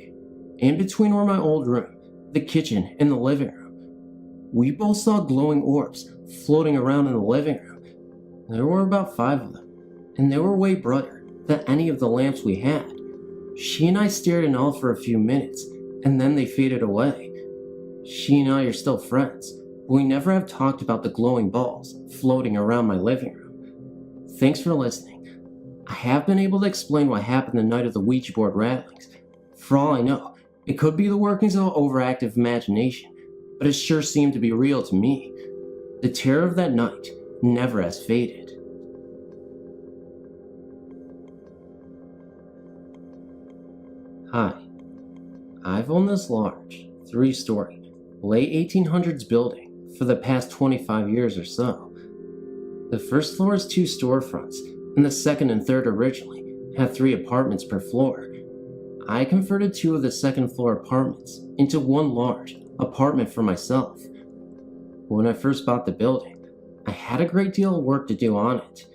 In between were my old room, the kitchen, and the living room. We both saw glowing orbs floating around in the living room. There were about 5 of them, and they were way brighter than any of the lamps we had. She and I stared in awe for a few minutes, and then they faded away. She and I are still friends, but we never have talked about the glowing balls floating around my living room. Thanks for listening. I have been able to explain what happened the night of the Ouija board rattlings. For all I know, it could be the workings of an overactive imagination, but it sure seemed to be real to me. The terror of that night never has faded. Hi. I've owned this large, 3-story, late 1800s building for the past 25 years or so. The first floor has 2 storefronts, and the second and third originally had 3 apartments per floor. I converted 2 of the second floor apartments into one large apartment for myself. When I first bought the building, I had a great deal of work to do on it.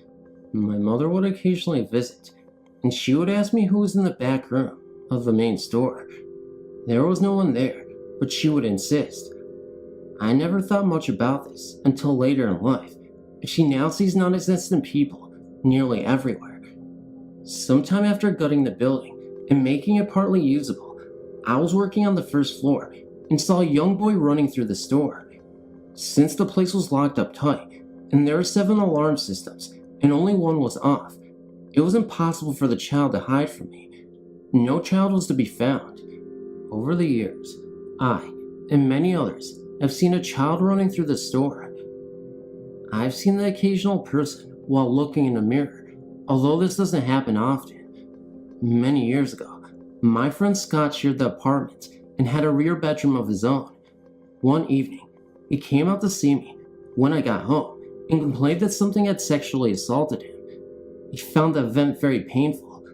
My mother would occasionally visit, and she would ask me who was in the back room of the main store. There was no one there, but she would insist. I never thought much about this until later in life, and she now sees non-existent people nearly everywhere. Sometime after gutting the building and making it partly usable, I was working on the first floor and saw a young boy running through the store. Since the place was locked up tight, and there were 7 alarm systems, and only one was off, it was impossible for the child to hide from me. No child was to be found. Over the years, I, and many others, have seen a child running through the store. I've seen the occasional person while looking in a mirror, although this doesn't happen often. Many years ago, my friend Scott shared the apartment and had a rear bedroom of his own. One evening, he came out to see me when I got home and complained that something had sexually assaulted him. He found the event very painful.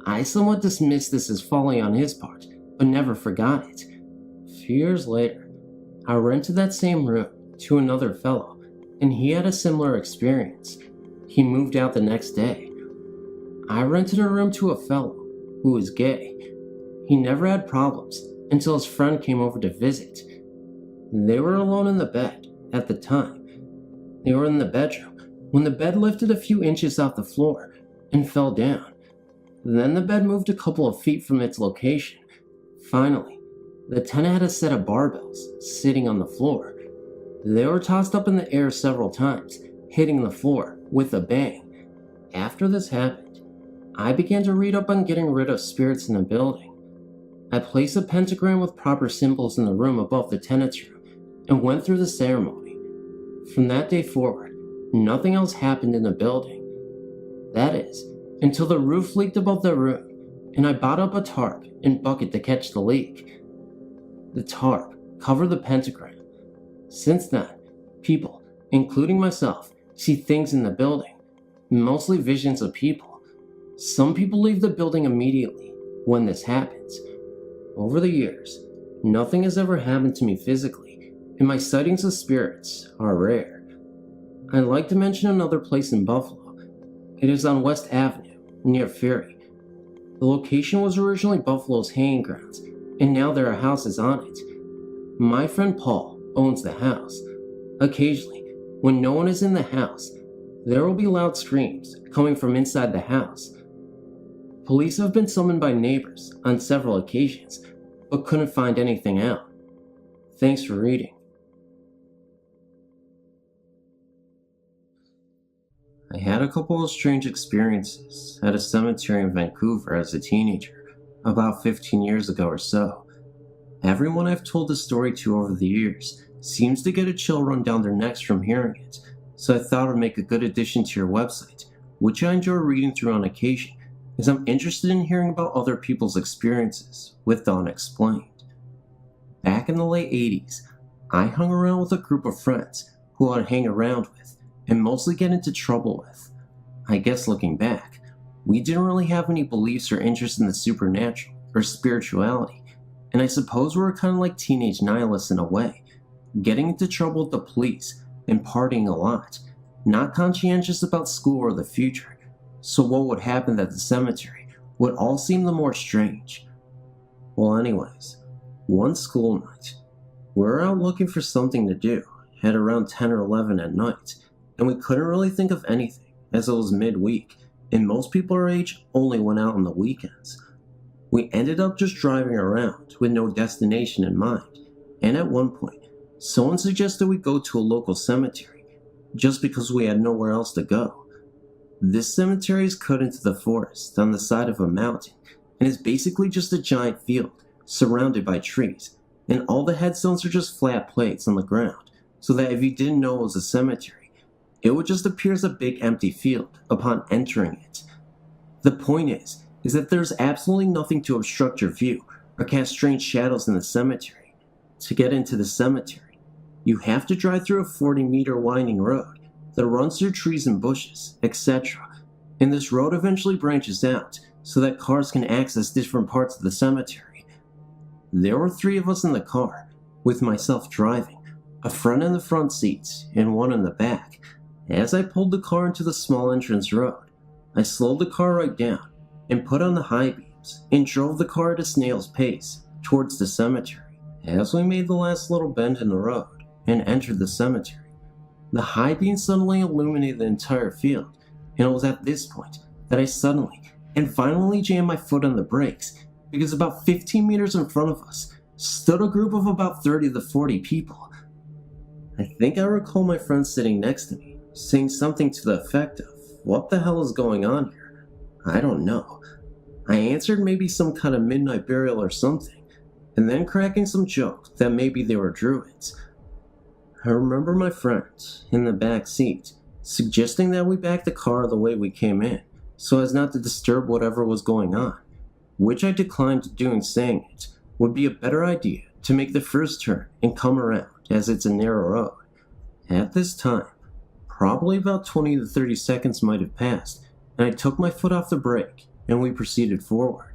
I somewhat dismissed this as folly on his part, but never forgot it. A few years later, I rented that same room to another fellow, and he had a similar experience. He moved out the next day. I rented a room to a fellow who was gay. He never had problems until his friend came over to visit. They were alone in the bed at the time. They were in the bedroom when the bed lifted a few inches off the floor and fell down. Then the bed moved a couple of feet from its location. Finally, the tenant had a set of barbells sitting on the floor. They were tossed up in the air several times, hitting the floor with a bang. After this happened, I began to read up on getting rid of spirits in the building. I placed a pentagram with proper symbols in the room above the tenant's room and went through the ceremony. From that day forward, nothing else happened in the building. That is, until the roof leaked above the room, and I bought up a tarp and bucket to catch the leak. The tarp covered the pentagram. Since then, people, including myself, see things in the building, mostly visions of people. Some people leave the building immediately when this happens. Over the years, nothing has ever happened to me physically, and my sightings of spirits are rare. I'd like to mention another place in Buffalo. It is on West Avenue, near Ferry. The location was originally Buffalo's hanging grounds, and now there are houses on it. My friend Paul owns the house. Occasionally, when no one is in the house, there will be loud screams coming from inside the house. Police have been summoned by neighbors on several occasions, but couldn't find anything out. Thanks for reading. I had a couple of strange experiences at a cemetery in Vancouver as a teenager, about 15 years ago or so. Everyone I've told the story to over the years seems to get a chill run down their necks from hearing it, so I thought it would make a good addition to your website which I enjoy reading through on occasion, as I'm interested in hearing about other people's experiences with the unexplained. Back in the late 80s, I hung around with a group of friends who I'd hang around with and mostly get into trouble with. I guess looking back, we didn't really have any beliefs or interest in the supernatural or spirituality, and I suppose we were kind of like teenage nihilists in a way, getting into trouble with the police and partying a lot, not conscientious about school or the future, so what would happen at the cemetery would all seem the more strange. Well, anyways, one school night, we were out looking for something to do at around 10 or 11 at night, and we couldn't really think of anything as it was midweek, and most people our age only went out on the weekends. We ended up just driving around with no destination in mind, and at one point, someone suggested we go to a local cemetery, just because we had nowhere else to go. This cemetery is cut into the forest on the side of a mountain, and is basically just a giant field, surrounded by trees, and all the headstones are just flat plates on the ground, so that if you didn't know it was a cemetery, it would just appear as a big empty field upon entering it. The point is that there's absolutely nothing to obstruct your view or cast strange shadows in the cemetery. To get into the cemetery, you have to drive through a 40-meter winding road that runs through trees and bushes, etc. And this road eventually branches out so that cars can access different parts of the cemetery. There were 3 of us in the car, with myself driving, a friend in the front seat and one in the back. As I pulled the car into the small entrance road, I slowed the car right down and put on the high beams and drove the car at a snail's pace towards the cemetery. As we made the last little bend in the road and entered the cemetery, the high beams suddenly illuminated the entire field, and it was at this point that I suddenly and finally jammed my foot on the brakes, because about 15 meters in front of us stood a group of about 30 to 40 people. I think I recall my friend sitting next to me, saying something to the effect of, "What the hell is going on here? I don't know." I answered maybe some kind of midnight burial or something, and then cracking some joke that maybe they were druids. I remember my friend, in the back seat, suggesting that we back the car the way we came in, so as not to disturb whatever was going on, which I declined doing, saying it would be a better idea to make the first turn and come around, as it's a narrow road. At this time, probably about 20 to 30 seconds might have passed, and I took my foot off the brake, and we proceeded forward.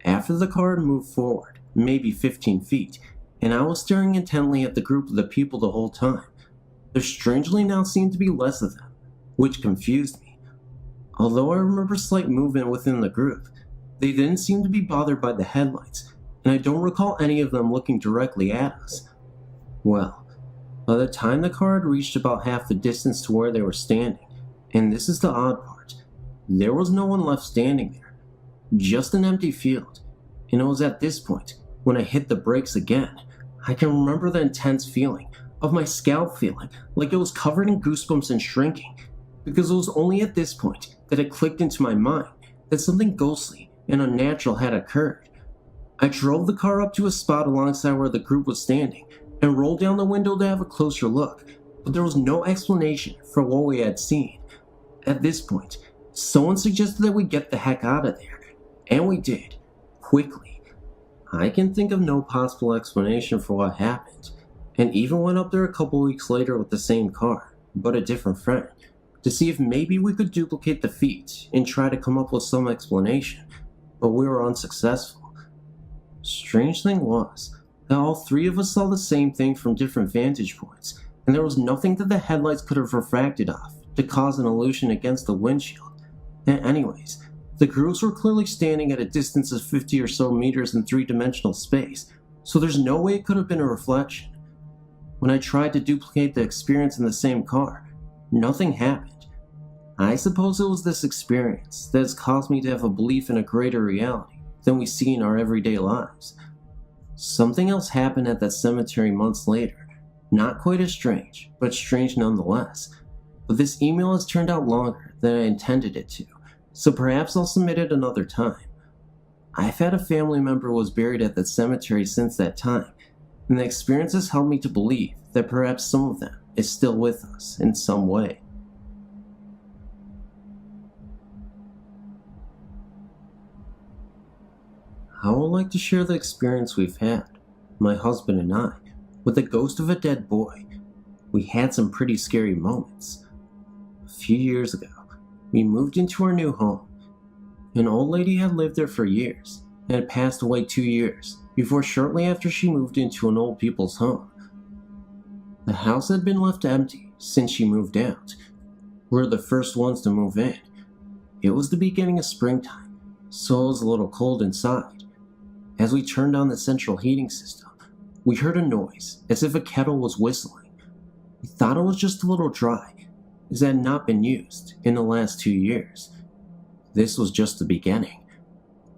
After the car had moved forward, maybe 15 feet, and I was staring intently at the group of the people the whole time, there strangely now seemed to be less of them, which confused me. Although I remember slight movement within the group, they didn't seem to be bothered by the headlights, and I don't recall any of them looking directly at us. Well, by the time the car had reached about half the distance to where they were standing, and this is the odd part, there was no one left standing there, just an empty field, and it was at this point, when I hit the brakes again, I can remember the intense feeling of my scalp feeling like it was covered in goosebumps and shrinking, because it was only at this point that it clicked into my mind that something ghostly and unnatural had occurred. I drove the car up to a spot alongside where the group was standing and rolled down the window to have a closer look, but there was no explanation for what we had seen. At this point, someone suggested that we get the heck out of there, and we did, quickly. I can think of no possible explanation for what happened, and even went up there a couple weeks later with the same car, but a different friend, to see if maybe we could duplicate the feat and try to come up with some explanation, but we were unsuccessful. Strange thing was that all 3 of us saw the same thing from different vantage points, and there was nothing that the headlights could have refracted off to cause an illusion against the windshield. And anyways, the groups were clearly standing at a distance of 50 or so meters in 3-dimensional space, so there's no way it could have been a reflection. When I tried to duplicate the experience in the same car, nothing happened. I suppose it was this experience that has caused me to have a belief in a greater reality than we see in our everyday lives. Something else happened at that cemetery months later, not quite as strange, but strange nonetheless. But this email has turned out longer than I intended it to, so perhaps I'll submit it another time. I've had a family member who was buried at that cemetery since that time, and the experience has helped me to believe that perhaps some of them is still with us in some way. I would like to share the experience we've had, my husband and I, with the ghost of a dead boy. We had some pretty scary moments. A few years ago, we moved into our new home. An old lady had lived there for years and had passed away 2 years before shortly after she moved into an old people's home. The house had been left empty since she moved out. We were the first ones to move in. It was the beginning of springtime, so it was a little cold inside. As we turned on the central heating system, we heard a noise as if a kettle was whistling. We thought it was just a little dry, as it had not been used in the last 2 years. This was just the beginning.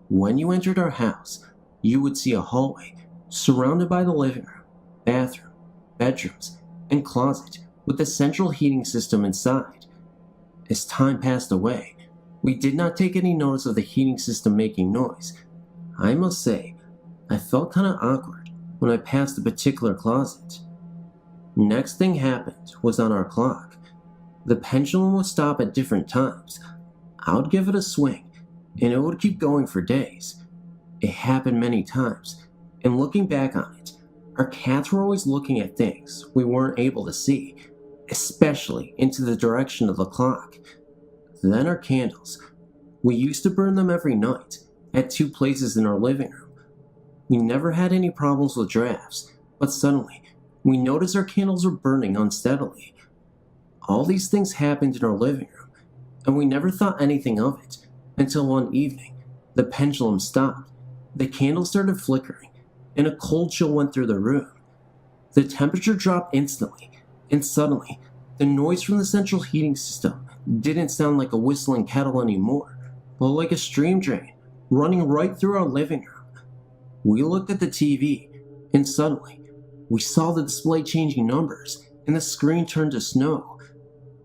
When you entered our house, you would see a hallway surrounded by the living room, bathroom, bedrooms, and closet with the central heating system inside. As time passed away, we did not take any notice of the heating system making noise. I must say, I felt kinda awkward when I passed the particular closet. Next thing happened was on our clock. The pendulum would stop at different times. I would give it a swing, and it would keep going for days. It happened many times, and looking back on it, our cats were always looking at things we weren't able to see, especially into the direction of the clock. Then our candles. We used to burn them every night, at 2 places in our living room. We never had any problems with drafts, but suddenly, we noticed our candles were burning unsteadily. All these things happened in our living room, and we never thought anything of it, until one evening, the pendulum stopped, the candles started flickering, and a cold chill went through the room. The temperature dropped instantly, and suddenly, the noise from the central heating system didn't sound like a whistling kettle anymore, but like a stream drain running right through our living room. We looked at the TV, and suddenly, we saw the display changing numbers, and the screen turned to snow.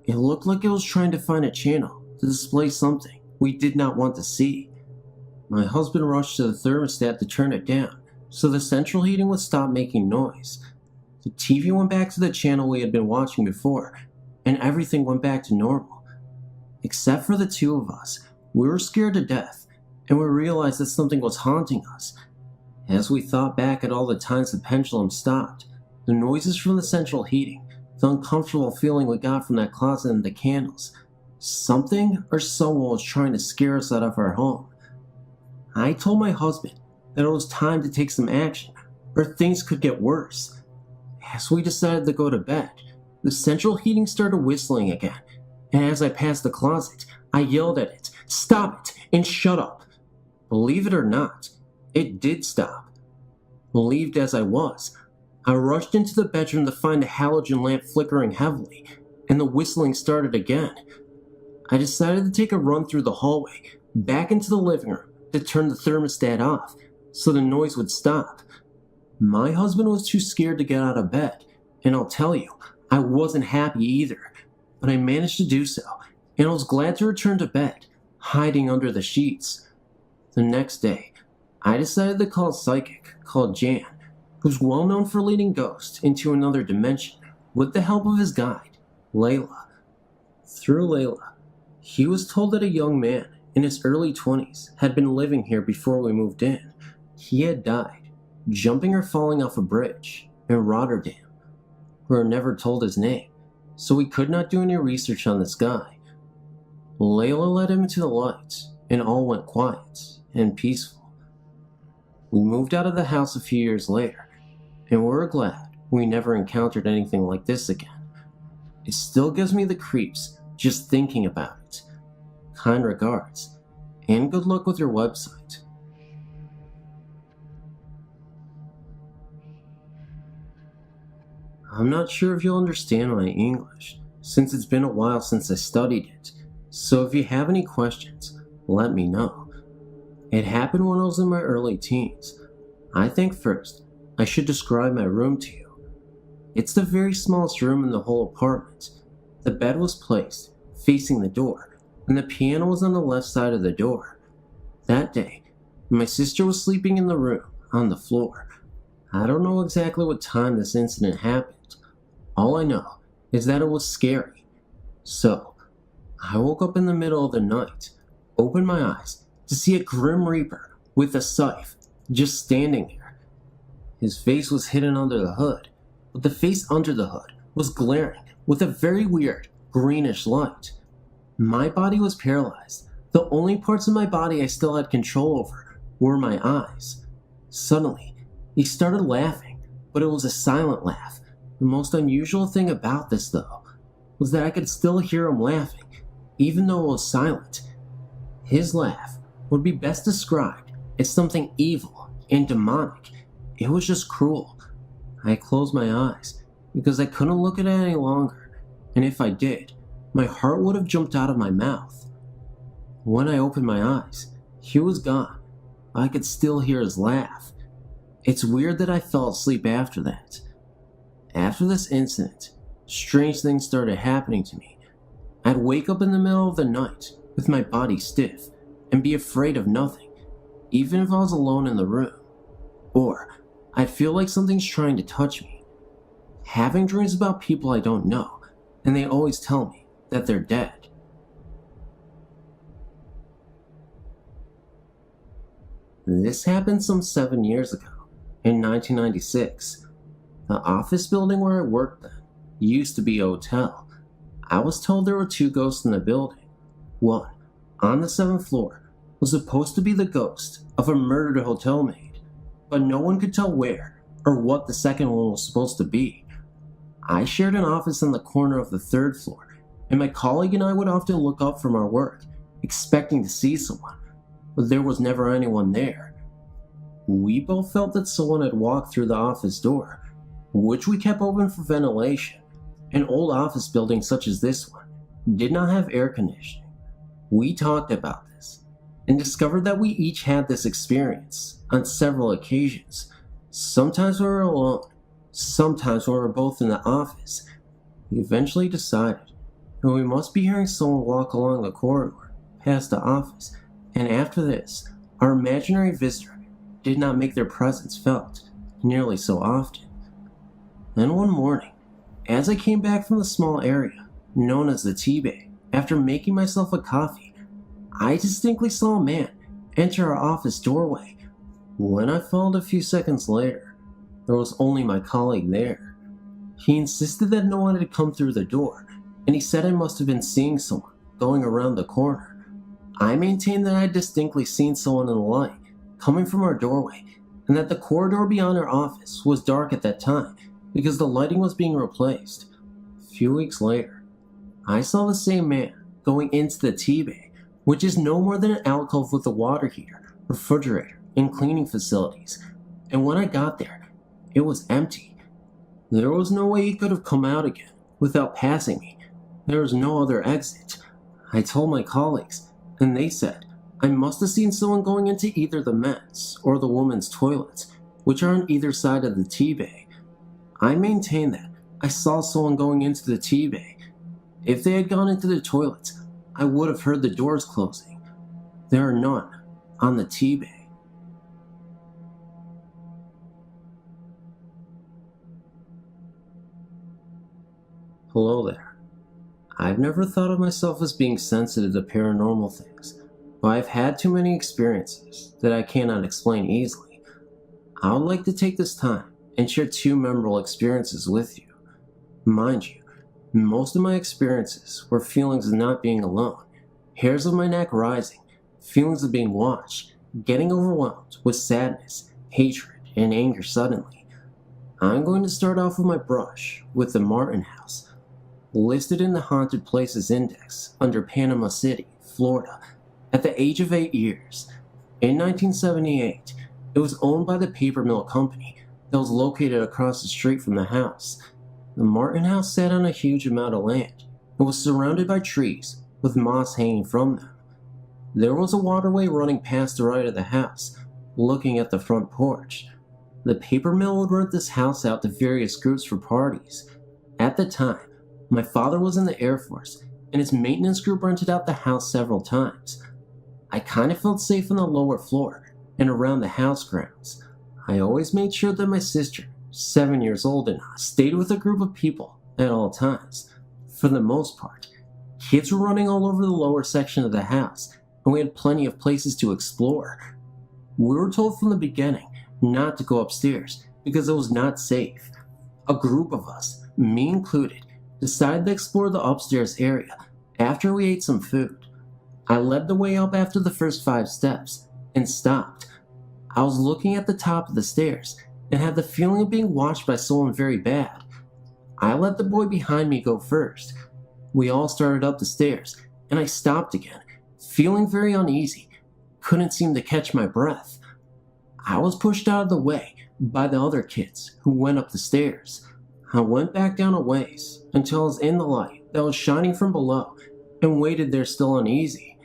It looked like it was trying to find a channel to display something we did not want to see. My husband rushed to the thermostat to turn it down, so the central heating would stop making noise. The TV went back to the channel we had been watching before, and everything went back to normal. Except for the 2 of us, we were scared to death, and we realized that something was haunting us. As we thought back at all the times the pendulum stopped, the noises from the central heating, the uncomfortable feeling we got from that closet and the candles, something or someone was trying to scare us out of our home. I told my husband that it was time to take some action, or things could get worse. As we decided to go to bed, the central heating started whistling again, and as I passed the closet, I yelled at it, "Stop it, and shut up!" Believe it or not, it did stop. Relieved as I was, I rushed into the bedroom to find a halogen lamp flickering heavily, and the whistling started again. I decided to take a run through the hallway, back into the living room, to turn the thermostat off, so the noise would stop. My husband was too scared to get out of bed, and I'll tell you, I wasn't happy either, but I managed to do so, and I was glad to return to bed, hiding under the sheets. The next day, I decided to call a psychic called Jan, who's well known for leading ghosts into another dimension with the help of his guide, Layla. Through Layla, he was told that a young man in his early 20s had been living here before we moved in. He had died, jumping or falling off a bridge in Rotterdam. We were never told his name, so we could not do any research on this guy. Layla led him into the light, and all went quiet and peaceful. We moved out of the house a few years later, and we're glad we never encountered anything like this again. It still gives me the creeps just thinking about it. Kind regards, and good luck with your website. I'm not sure if you'll understand my English, since it's been a while since I studied it, so if you have any questions, let me know. It happened when I was in my early teens. I think first, I should describe my room to you. It's the very smallest room in the whole apartment. The bed was placed facing the door, and the piano was on the left side of the door. That day, my sister was sleeping in the room, on the floor. I don't know exactly what time this incident happened. All I know is that it was scary. So, I woke up in the middle of the night, opened my eyes to see a grim reaper with a scythe just standing there. His face was hidden under the hood, but the face under the hood was glaring with a very weird greenish light. My body was paralyzed. The only parts of my body I still had control over were my eyes. Suddenly, he started laughing, but it was a silent laugh. The most unusual thing about this, though, was that I could still hear him laughing, even though it was silent. His laugh would be best described as something evil and demonic. It was just cruel. I closed my eyes because I couldn't look at it any longer, and if I did, my heart would have jumped out of my mouth. When I opened my eyes, he was gone. I could still hear his laugh. It's weird that I fell asleep after that. After this incident, strange things started happening to me. I'd wake up in the middle of the night with my body stiff and be afraid of nothing, even if I was alone in the room. Or I'd feel like something's trying to touch me. Having dreams about people I don't know, and they always tell me that they're dead. This happened some 7 years ago, in 1996. The office building where I worked then used to be a hotel. I was told there were 2 ghosts in the building. One, on the 7th floor, was supposed to be the ghost of a murdered hotel maid, but no one could tell where or what the second one was supposed to be. I shared an office on the corner of the 3rd floor, and my colleague and I would often look up from our work, expecting to see someone, but there was never anyone there. We both felt that someone had walked through the office door, which we kept open for ventilation. An old office building such as this one did not have air conditioning. We talked about this and discovered that we each had this experience on several occasions. Sometimes we were alone, sometimes we were both in the office. We eventually decided that we must be hearing someone walk along the corridor past the office, and after this, our imaginary visitor did not make their presence felt nearly so often. Then one morning, as I came back from the small area known as the tea bay after making myself a coffee, I distinctly saw a man enter our office doorway. When I followed a few seconds later, there was only my colleague there. He insisted that no one had come through the door, and he said I must have been seeing someone going around the corner. I maintained that I had distinctly seen someone in the light coming from our doorway, and that the corridor beyond our office was dark at that time because the lighting was being replaced. A few weeks later, I saw the same man going into the tea bay, which is no more than an alcove with a water heater, refrigerator, and cleaning facilities, and when I got there, it was empty. There was no way he could have come out again without passing me. There was no other exit. I told my colleagues, and they said I must have seen someone going into either the men's or the women's toilets, which are on either side of the tea bay. I maintain that I saw someone going into the tea bay. If they had gone into the toilets, I would have heard the doors closing. There are none on the tea bay. Hello there. I've never thought of myself as being sensitive to paranormal things, but I've had too many experiences that I cannot explain easily. I would like to take this time and share 2 memorable experiences with you. Mind you, most of my experiences were feelings of not being alone, hairs on my neck rising, feelings of being watched, getting overwhelmed with sadness, hatred, and anger suddenly. I'm going to start off with my brush with the Martin House, listed in the Haunted Places Index under Panama City, Florida, at the age of 8 years. In 1978, it was owned by the paper mill company that was located across the street from the house. The Martin House sat on a huge amount of land and was surrounded by trees with moss hanging from them. There was a waterway running past the right of the house, looking at the front porch. The paper mill would rent this house out to various groups for parties. At the time, my father was in the Air Force, and his maintenance group rented out the house several times. I kind of felt safe on the lower floor and around the house grounds. I always made sure that my sister, 7 years old, and I stayed with a group of people at all times. For the most part, kids were running all over the lower section of the house, and we had plenty of places to explore. We were told from the beginning not to go upstairs because it was not safe. A group of us, me included, decided to explore the upstairs area after we ate some food. I led the way up after the first 5 steps and stopped. I was looking at the top of the stairs and had the feeling of being watched by someone very bad. I let the boy behind me go first. We all started up the stairs and I stopped again, feeling very uneasy. Couldn't seem to catch my breath. I was pushed out of the way by the other kids who went up the stairs. I went back down a ways until I was in the light that was shining from below and waited there still uneasy.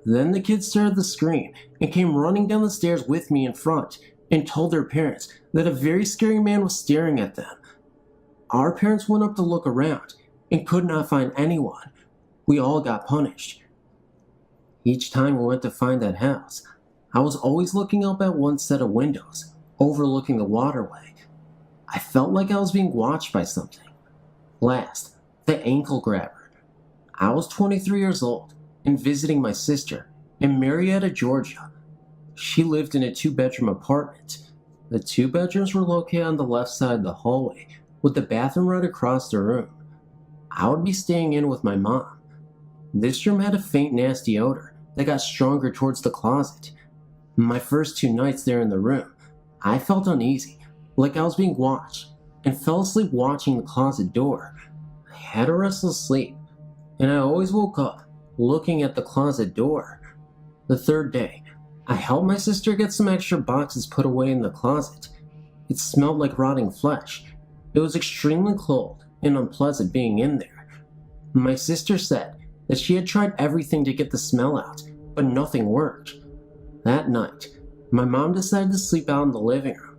Then the kids started to scream and came running down the stairs with me in front and told their parents that a very scary man was staring at them. Our parents went up to look around and could not find anyone. We all got punished. Each time we went to find that house, I was always looking up at one set of windows, overlooking the waterway. I felt like I was being watched by something. Last, the ankle grabber. I was 23 years old and visiting my sister in Marietta, Georgia. She lived in a 2-bedroom apartment. The 2 bedrooms were located on the left side of the hallway, with the bathroom right across the room. I would be staying in with my mom. This room had a faint, nasty odor that got stronger towards the closet. My first 2 nights there in the room, I felt uneasy, like I was being watched, and fell asleep watching the closet door. I had a restless sleep, and I always woke up looking at the closet door. The 3rd day, I helped my sister get some extra boxes put away in the closet. It smelled like rotting flesh. It was extremely cold and unpleasant being in there. My sister said that she had tried everything to get the smell out, but nothing worked. That night, my mom decided to sleep out in the living room.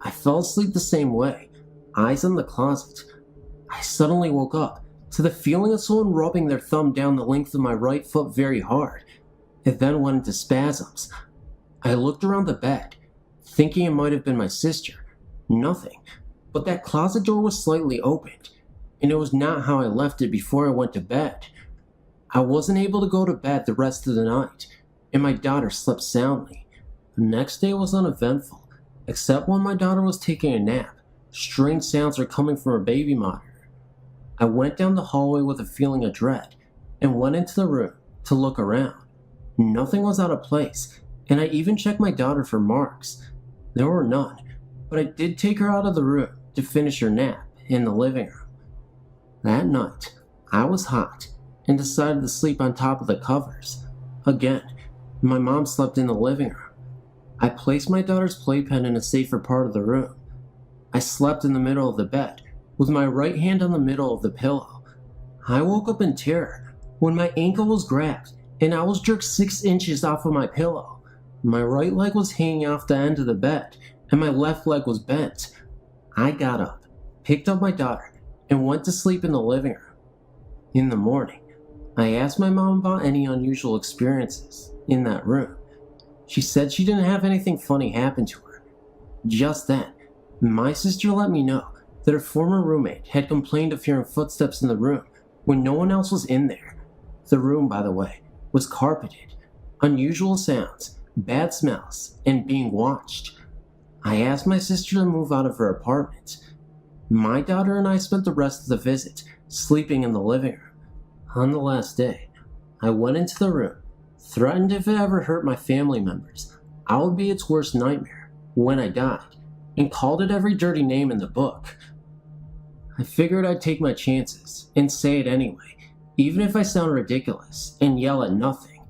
I fell asleep the same way, eyes on the closet. I suddenly woke up to the feeling of someone rubbing their thumb down the length of my right foot very hard. It then went into spasms. I looked around the bed, thinking it might have been my sister. Nothing, but that closet door was slightly opened, and it was not how I left it before I went to bed. I wasn't able to go to bed the rest of the night, and my daughter slept soundly. The next day was uneventful, except when my daughter was taking a nap. Strange sounds were coming from her baby monitor. I went down the hallway with a feeling of dread, and went into the room to look around. Nothing was out of place, and I even checked my daughter for marks. There were none, but I did take her out of the room to finish her nap in the living room. That night, I was hot and decided to sleep on top of the covers. Again, my mom slept in the living room. I placed my daughter's playpen in a safer part of the room. I slept in the middle of the bed, with my right hand on the middle of the pillow. I woke up in terror when my ankle was grabbed and I was jerked 6 inches off of my pillow. My right leg was hanging off the end of the bed and my left leg was bent. I got up, picked up my daughter, and went to sleep in the living room. In the morning, I asked my mom about any unusual experiences in that room. She said she didn't have anything funny happen to her. Just then, my sister let me know that her former roommate had complained of hearing footsteps in the room when no one else was in there. The room, by the way, was carpeted. Unusual sounds, bad smells, and being watched. I asked my sister to move out of her apartment. My daughter and I spent the rest of the visit sleeping in the living room. On the last day, I went into the room, threatened if it ever hurt my family members, I would be its worst nightmare when I died, and called it every dirty name in the book. I figured I'd take my chances and say it anyway, even if I sound ridiculous and yell at nothing.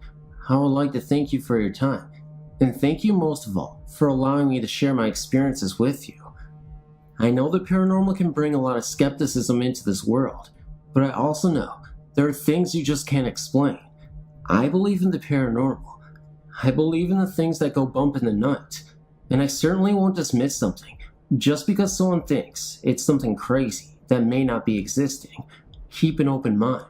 I would like to thank you for your time, and thank you most of all for allowing me to share my experiences with you. I know the paranormal can bring a lot of skepticism into this world, but I also know there are things you just can't explain. I believe in the paranormal. I believe in the things that go bump in the night, and I certainly won't dismiss something just because someone thinks it's something crazy that may not be existing. Keep an open mind.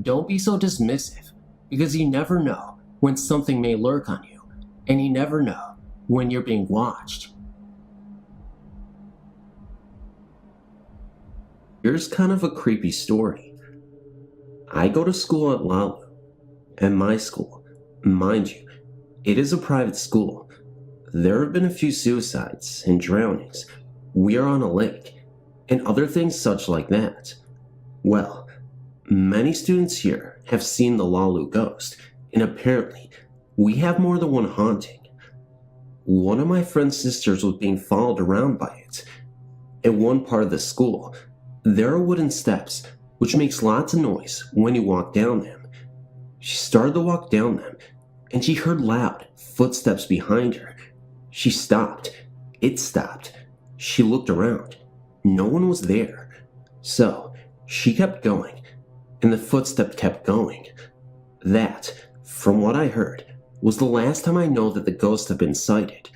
Don't be so dismissive, because you never know when something may lurk on you, and you never know when you're being watched. Here's kind of a creepy story. I go to school at Lalu, and my school, mind you, it is a private school, There have been a few suicides and drownings. We are on a lake, and other things such like that. Well, many students here have seen the Lalu ghost, and apparently, we have more than one haunting. One of my friend's sisters was being followed around by it. At one part of the school, there are wooden steps, which makes lots of noise when you walk down them. She started to walk down them, and she heard loud footsteps behind her. She stopped. It stopped. She looked around. No one was there. So, she kept going, and the footsteps kept going. That, from what I heard, was the last time I know that the ghost had been sighted,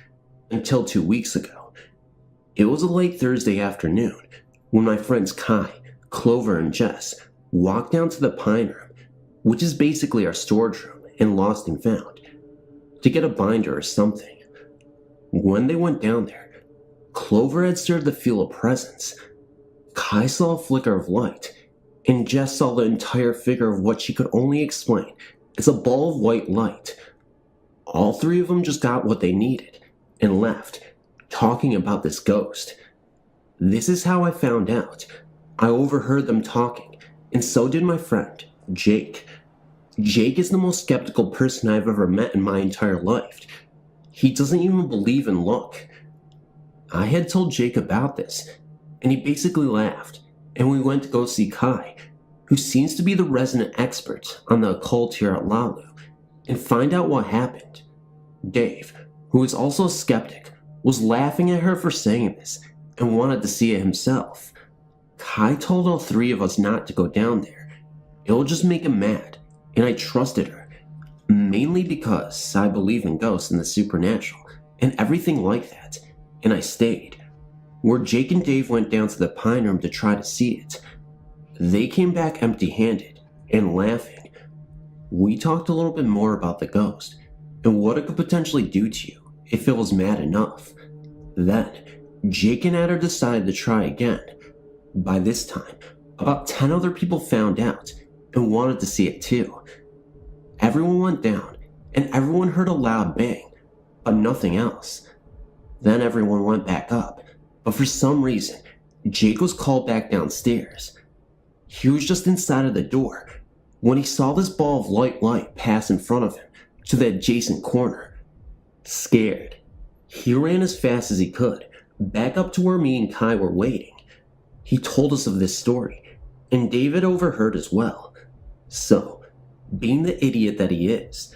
until 2 weeks ago. It was a late Thursday afternoon when my friends Kai, Clover, and Jess walked down to the Pine Room, which is basically our storage room in Lost and Found, to get a binder or something. When they went down there, Clover had started to feel a presence. Kai saw a flicker of light, and Jess saw the entire figure of what she could only explain as a ball of white light. All three of them just got what they needed and left, talking about this ghost. This is how I found out. I overheard them talking, and so did my friend, Jake. Jake is the most skeptical person I've ever met in my entire life. He doesn't even believe in luck. I had told Jake about this, and he basically laughed, and we went to go see Kai, who seems to be the resident expert on the occult here at Lalu, and find out what happened. Dave, who is also a skeptic, was laughing at her for saying this and wanted to see it himself. Kai told all three of us not to go down there. It'll just make him mad, and I trusted her, mainly because I believe in ghosts and the supernatural and everything like that, and I stayed. Where Jake and Dave went down to the Pine Room to try to see it. They came back empty-handed and laughing. We talked a little bit more about the ghost and what it could potentially do to you if it was mad enough. Then, Jake and Adder decided to try again. By this time, about 10 other people found out and wanted to see it too. Everyone went down, and everyone heard a loud bang, but nothing else. Then everyone went back up, but for some reason, Jake was called back downstairs. He was just inside of the door when he saw this ball of light pass in front of him to the adjacent corner. Scared, he ran as fast as he could, back up to where me and Kai were waiting. He told us of this story, and David overheard as well. So, being the idiot that he is,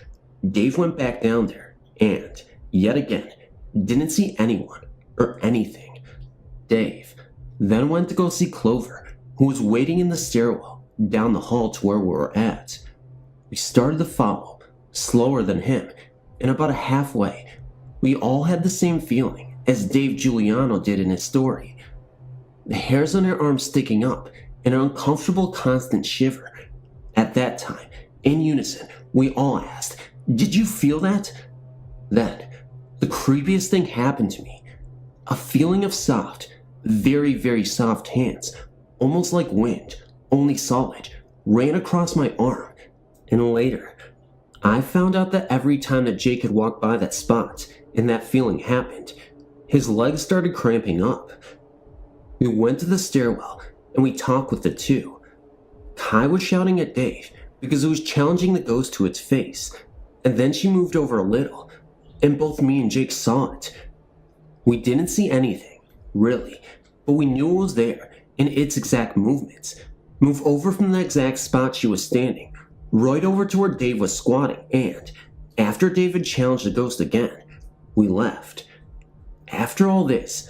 Dave went back down there and, yet again, didn't see anyone or anything. Dave then went to go see Clover, who was waiting in the stairwell down the hall to where we were at. We started to follow, slower than him, and about halfway, we all had the same feeling as Dave Giuliano did in his story. The hairs on our arms sticking up, and an uncomfortable constant shiver. At that time, in unison, we all asked, "Did you feel that?" Then, the creepiest thing happened to me. A feeling of soft, very, very soft hands, almost like wind, only solid, ran across my arm. And later, I found out that every time that Jake had walked by that spot and that feeling happened, his legs started cramping up. We went to the stairwell and we talked with the two. Kai was shouting at Dave because it was challenging the ghost to its face, and then she moved over a little, and both me and Jake saw it. We didn't see anything, really, but we knew it was there in its exact movements. Move over from the exact spot she was standing, right over to where Dave was squatting, and, after David challenged the ghost again, we left. After all this,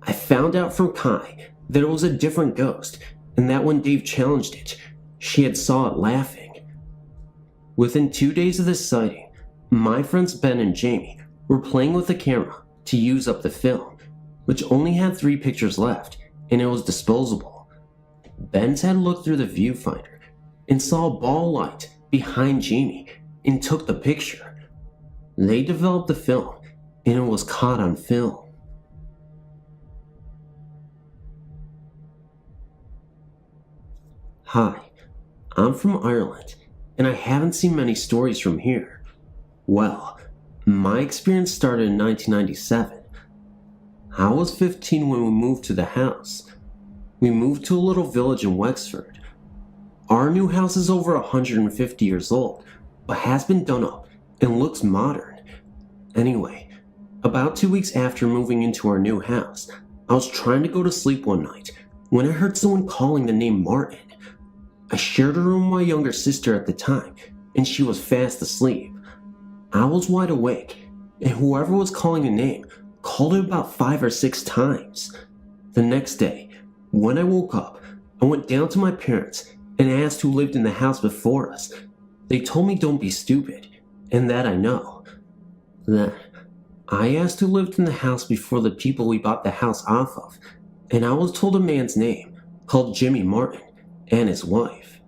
I found out from Kai that it was a different ghost, and that when Dave challenged it, she had saw it laughing. Within 2 days of this sighting, my friends Ben and Jamie were playing with the camera to use up the film, which only had 3 pictures left, and it was disposable. Ben's had looked through the viewfinder and saw a ball of light behind Jamie and took the picture. They developed the film, and it was caught on film. Hi, I'm from Ireland, and I haven't seen many stories from here. Well, My experience started in 1997. I was 15 when we moved to the house. We moved to a little village in Wexford. Our new house is over 150 years old, but has been done up and looks modern. Anyway, about 2 weeks after moving into our new house, I was trying to go to sleep one night when I heard someone calling the name Martin. I shared a room with my younger sister at the time, and she was fast asleep. I was wide awake, and whoever was calling the name called it about 5 or 6 times. The next day, when I woke up, I went down to my parents and asked who lived in the house before us. They told me don't be stupid, and that I know. Then, I asked who lived in the house before the people we bought the house off of, and I was told a man's name, called Jimmy Martin, and his wife.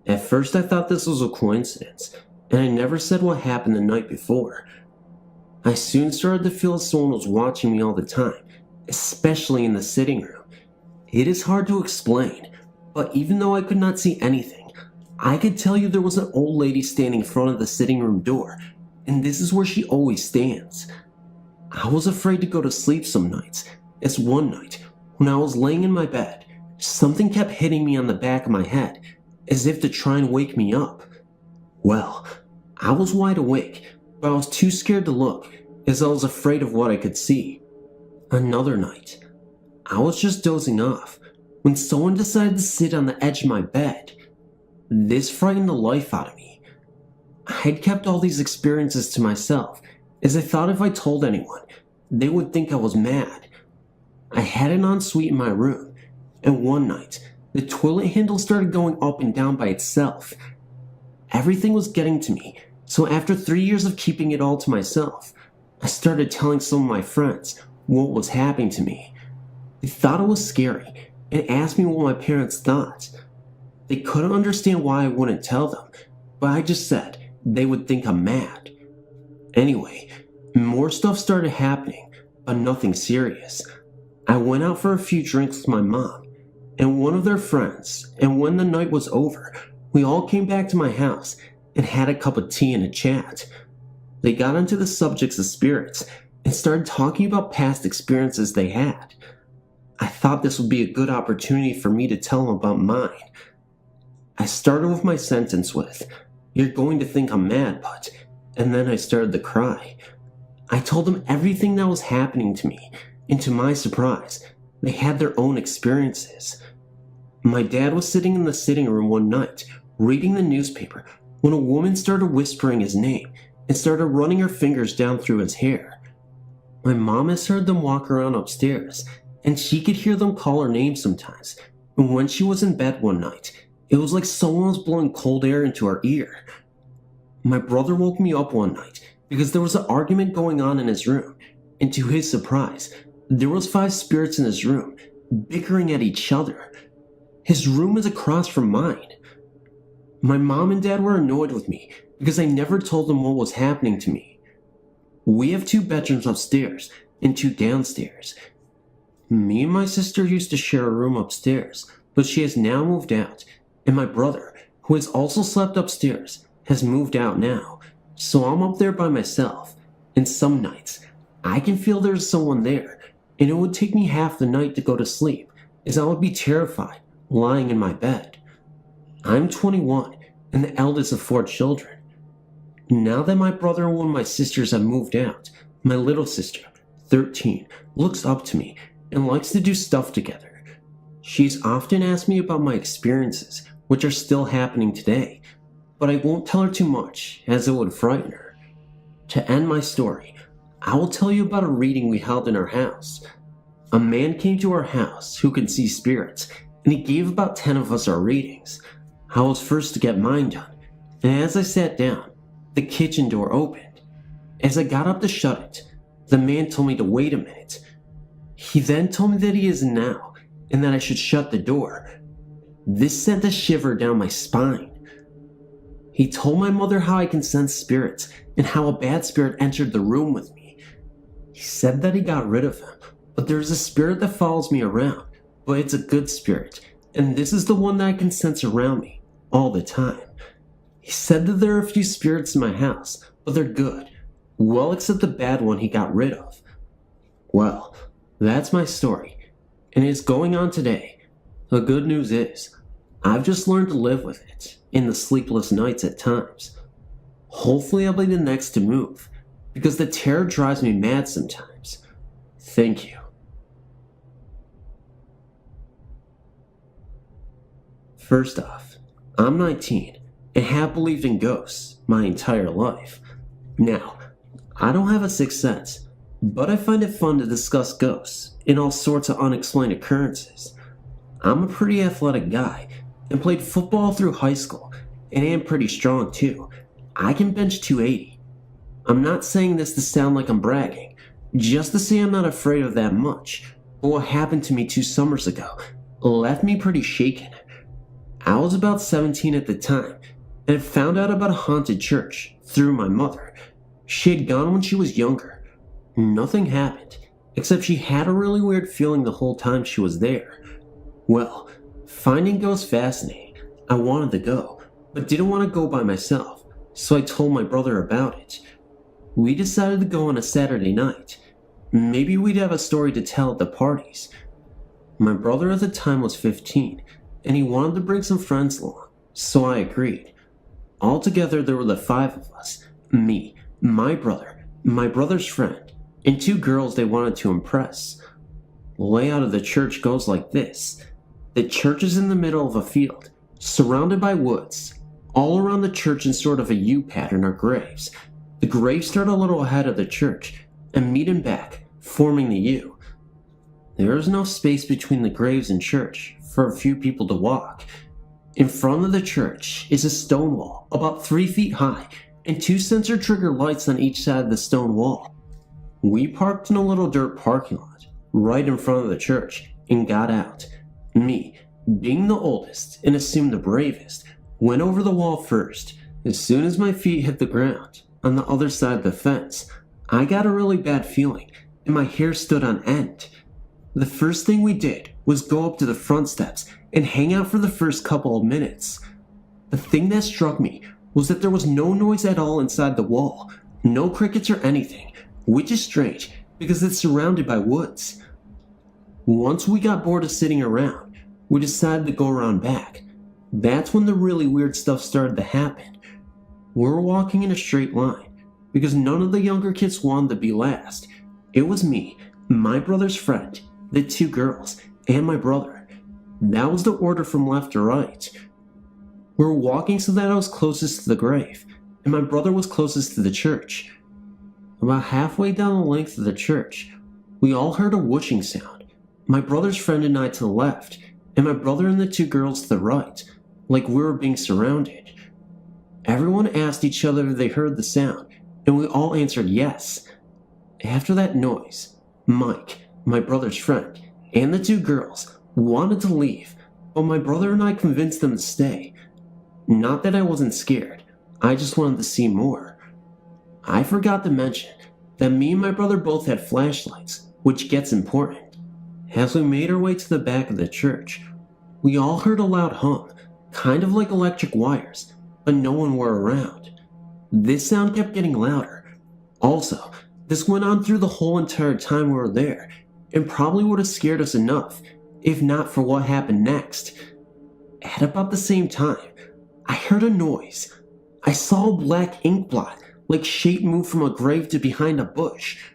At first I thought this was a coincidence, and I never said what happened the night before. I soon started to feel someone was watching me all the time, especially in the sitting room. It is hard to explain, but even though I could not see anything, I could tell you there was an old lady standing in front of the sitting room door, and this is where she always stands. I was afraid to go to sleep some nights, as one night, when I was laying in my bed, something kept hitting me on the back of my head, as if to try and wake me up. Well, I was wide awake, but I was too scared to look, as I was afraid of what I could see. Another night, I was just dozing off, when someone decided to sit on the edge of my bed. This frightened the life out of me. I had kept all these experiences to myself, as I thought if I told anyone, they would think I was mad. I had an ensuite in my room, and one night, the toilet handle started going up and down by itself. Everything was getting to me, so after 3 years of keeping it all to myself, I started telling some of my friends what was happening to me. They thought it was scary, and asked me what my parents thought. They couldn't understand why I wouldn't tell them, but I just said they would think I'm mad. Anyway, more stuff started happening, but nothing serious. I went out for a few drinks with my mom and one of their friends, and when the night was over, we all came back to my house and had a cup of tea and a chat. They got into the subjects of spirits and started talking about past experiences they had. I thought this would be a good opportunity for me to tell them about mine. I started with my sentence with, "You're going to think I'm mad, but," and then I started to cry. I told them everything that was happening to me, and to my surprise, they had their own experiences. My dad was sitting in the sitting room one night, reading the newspaper, when a woman started whispering his name and started running her fingers down through his hair. My mom has heard them walk around upstairs, and she could hear them call her name sometimes, and when she was in bed one night, it was like someone was blowing cold air into her ear. My brother woke me up one night because there was an argument going on in his room, and to his surprise, there was 5 spirits in his room, bickering at each other. His room is across from mine. My mom and dad were annoyed with me because I never told them what was happening to me. We have 2 bedrooms upstairs and 2 downstairs. Me and my sister used to share a room upstairs, but she has now moved out, and my brother, who has also slept upstairs, has moved out now, so I'm up there by myself, and some nights, I can feel there's someone there, and it would take me half the night to go to sleep, as I would be terrified, lying in my bed. I'm 21, and the eldest of 4 children. Now that my brother and one of my sisters have moved out, my little sister, 13, looks up to me and likes to do stuff together. She's often asked me about my experiences, which are still happening today, but I won't tell her too much, as it would frighten her. To end my story, I will tell you about a reading we held in our house. A man came to our house who can see spirits, and he gave about 10 of us our readings. I was first to get mine done, and as I sat down, the kitchen door opened. As I got up to shut it, the man told me to wait a minute. He then told me that he isn't now, and that I should shut the door. This sent a shiver down my spine. He told my mother how I can sense spirits, and how a bad spirit entered the room with me. He said that he got rid of him, but there is a spirit that follows me around, but it's a good spirit, and this is the one that I can sense around me all the time. He said that there are a few spirits in my house, but they're good. Well, except the bad one he got rid of. Well, that's my story, and it's going on today. The good news is, I've just learned to live with it, in the sleepless nights at times. Hopefully I'll be the next to move, because the terror drives me mad sometimes. Thank you. First off, I'm 19 and have believed in ghosts my entire life. Now, I don't have a sixth sense, but I find it fun to discuss ghosts and all sorts of unexplained occurrences. I'm a pretty athletic guy and played football through high school and am pretty strong too. I can bench 280. I'm not saying this to sound like I'm bragging, just to say I'm not afraid of that much. But what happened to me 2 summers ago left me pretty shaken. I was about 17 at the time and had found out about a haunted church through my mother. She had gone when she was younger. Nothing happened, except she had a really weird feeling the whole time she was there. Well, finding ghosts fascinating, I wanted to go, but didn't want to go by myself, so I told my brother about it. We decided to go on a Saturday night. Maybe we'd have a story to tell at the parties. My brother at the time was 15, and he wanted to bring some friends along, so I agreed. Altogether, there were the 5 of us: me, my brother, my brother's friend, and 2 girls they wanted to impress. The layout of the church goes like this. The church is in the middle of a field, surrounded by woods. All around the church in sort of a U pattern are graves. The graves start a little ahead of the church and meet in back, forming the U. There is no space between the graves and church for a few people to walk. In front of the church is a stone wall about 3 feet high and 2 sensor trigger lights on each side of the stone wall. We parked in a little dirt parking lot right in front of the church and got out. Me, being the oldest and assumed the bravest, went over the wall first. As soon as my feet hit the ground on the other side of the fence, I got a really bad feeling and my hair stood on end. The first thing we did was go up to the front steps and hang out for the first couple of minutes. The thing that struck me was that there was no noise at all inside the wall, no crickets or anything, which is strange because it's surrounded by woods. Once we got bored of sitting around, we decided to go around back. That's when the really weird stuff started to happen. We were walking in a straight line because none of the younger kids wanted to be last. It was me, my brother's friend, the 2 girls, and my brother. That was the order from left to right. We were walking so that I was closest to the grave, and my brother was closest to the church. About halfway down the length of the church, we all heard a whooshing sound. My brother's friend and I to the left, and my brother and the 2 girls to the right, like we were being surrounded. Everyone asked each other if they heard the sound, and we all answered yes. After that noise, Mike, my brother's friend, and the 2 girls wanted to leave, but my brother and I convinced them to stay. Not that I wasn't scared, I just wanted to see more. I forgot to mention that me and my brother both had flashlights, which gets important. As we made our way to the back of the church, we all heard a loud hum, kind of like electric wires, but no one were around. This sound kept getting louder. Also, this went on through the whole entire time we were there, and probably would have scared us enough, if not for what happened next. At about the same time, I heard a noise. I saw a black ink blot, like shape move from a grave to behind a bush.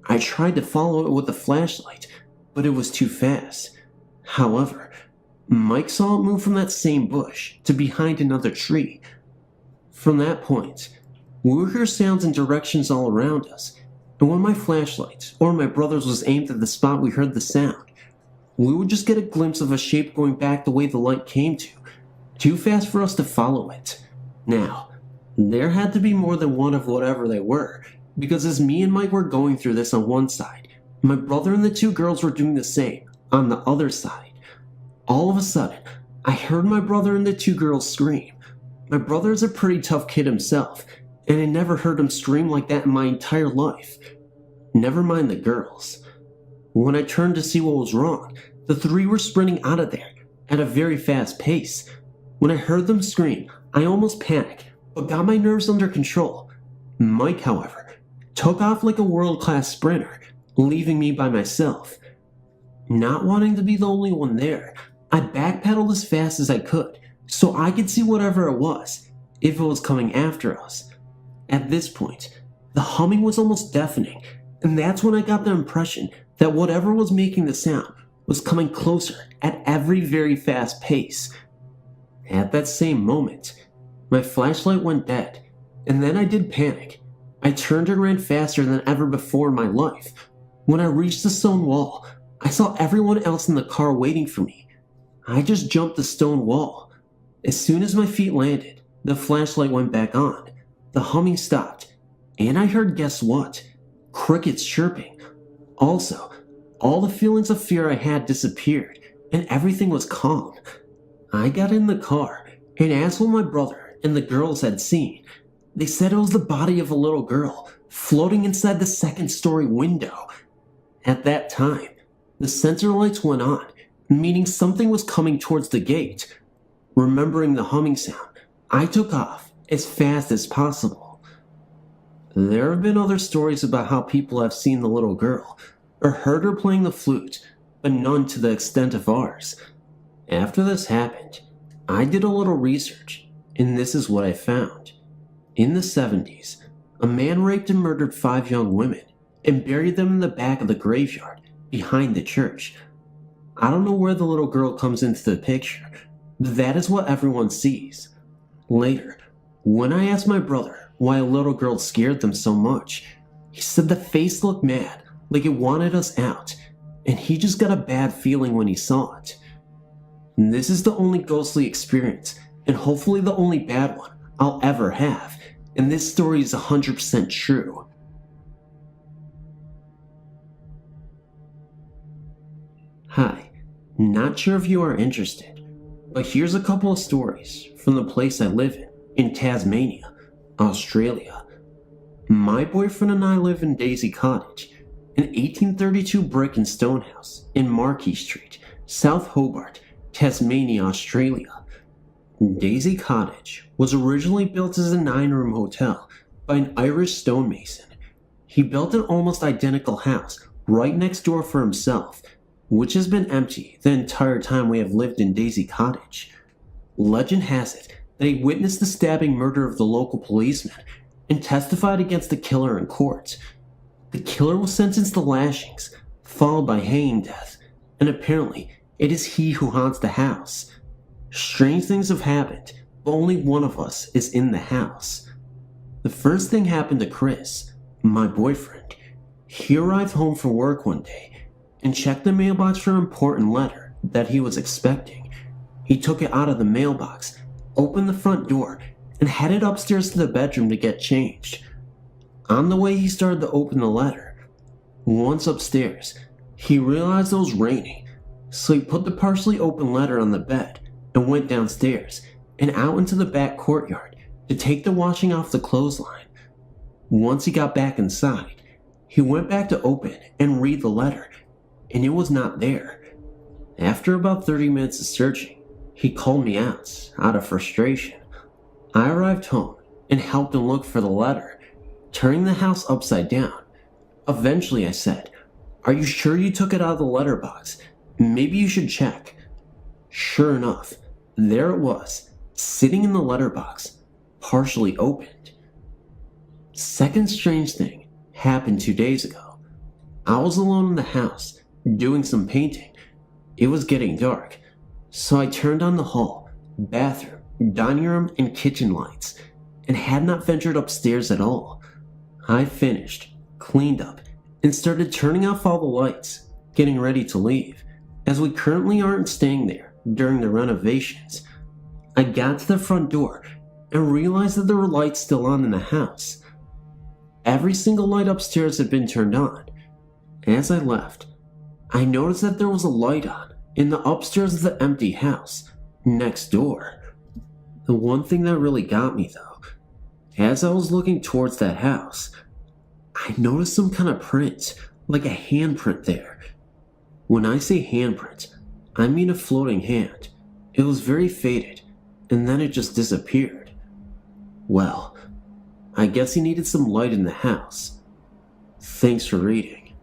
I tried to follow it with a flashlight, but it was too fast. However, Mike saw it move from that same bush to behind another tree. From that point, we would hear sounds and directions all around us, and when my flashlight or my brother's was aimed at the spot we heard the sound, we would just get a glimpse of a shape going back the way the light came to, too fast for us to follow it. Now, there had to be more than one of whatever they were, because as me and Mike were going through this on one side, my brother and the 2 girls were doing the same on the other side. All of a sudden, I heard my brother and the 2 girls scream. My brother is a pretty tough kid himself, and I never heard him scream like that in my entire life. Never mind the girls. When I turned to see what was wrong, the 3 were sprinting out of there at a very fast pace. When I heard them scream, I almost panicked, but got my nerves under control. Mike, however, took off like a world-class sprinter, leaving me by myself. Not wanting to be the only one there, I backpedaled as fast as I could so I could see whatever it was, if it was coming after us. At this point, the humming was almost deafening, and that's when I got the impression that whatever was making the sound was coming closer at every very fast pace. At that same moment, my flashlight went dead, and then I did panic. I turned and ran faster than ever before in my life. When I reached the stone wall, I saw everyone else in the car waiting for me. I just jumped the stone wall. As soon as my feet landed, the flashlight went back on. The humming stopped, and I heard, guess what? Crickets chirping. Also, all the feelings of fear I had disappeared, and everything was calm. I got in the car and asked what my brother and the girls had seen. They said it was the body of a little girl floating inside the second-story window. At that time, the sensor lights went on, meaning something was coming towards the gate. Remembering the humming sound, I took off as fast as possible. There have been other stories about how people have seen the little girl or heard her playing the flute, but none to the extent of ours. After this happened, I did a little research, and this is what I found. In the 70s, a man raped and murdered 5 young women and buried them in the back of the graveyard behind the church. I don't know where the little girl comes into the picture, but that is what everyone sees. Later, when I asked my brother why a little girl scared them so much, he said the face looked mad, like it wanted us out, and he just got a bad feeling when he saw it. And this is the only ghostly experience, and hopefully the only bad one I'll ever have, and this story is 100% true. Hi, not sure if you are interested, but here's a couple of stories from the place I live in Tasmania, Australia. My boyfriend and I live in Daisy Cottage, an 1832 brick and stone house in Marquis Street, South Hobart, Tasmania, Australia. Daisy Cottage was originally built as a 9-room hotel by an Irish stonemason. He built an almost identical house right next door for himself, which has been empty the entire time we have lived in Daisy Cottage. Legend has it that he witnessed the stabbing murder of the local policeman and testified against the killer in court. The killer was sentenced to lashings, followed by hanging death, and apparently it is he who haunts the house. Strange things have happened, but only one of us is in the house. The first thing happened to Chris, my boyfriend. He arrived home from work one day and checked the mailbox for an important letter that he was expecting. He took it out of the mailbox, opened the front door, and headed upstairs to the bedroom to get changed. On the way, he started to open the letter. Once upstairs, he realized it was raining, so he put the partially open letter on the bed and went downstairs and out into the back courtyard to take the washing off the clothesline. Once he got back inside, he went back to open and read the letter, and it was not there. After about 30 minutes of searching, he called me out of frustration. I arrived home and helped him look for the letter, turning the house upside down. Eventually I said, "Are you sure you took it out of the letterbox? Maybe you should check." Sure enough, there it was, sitting in the letterbox, partially opened. Second strange thing happened 2 days ago. I was alone in the house, doing some painting. It was getting dark, so I turned on the hall, bathroom, dining room, and kitchen lights, and had not ventured upstairs at all. I finished, cleaned up, and started turning off all the lights, getting ready to leave, as we currently aren't staying there during the renovations. I got to the front door and realized that there were lights still on in the house. Every single light upstairs had been turned on. As I left, I noticed that there was a light on in the upstairs of the empty house, next door. The one thing that really got me though, as I was looking towards that house, I noticed some kind of print, like a handprint there. When I say handprint, I mean a floating hand. It was very faded, and then it just disappeared. Well, I guess he needed some light in the house. Thanks for reading.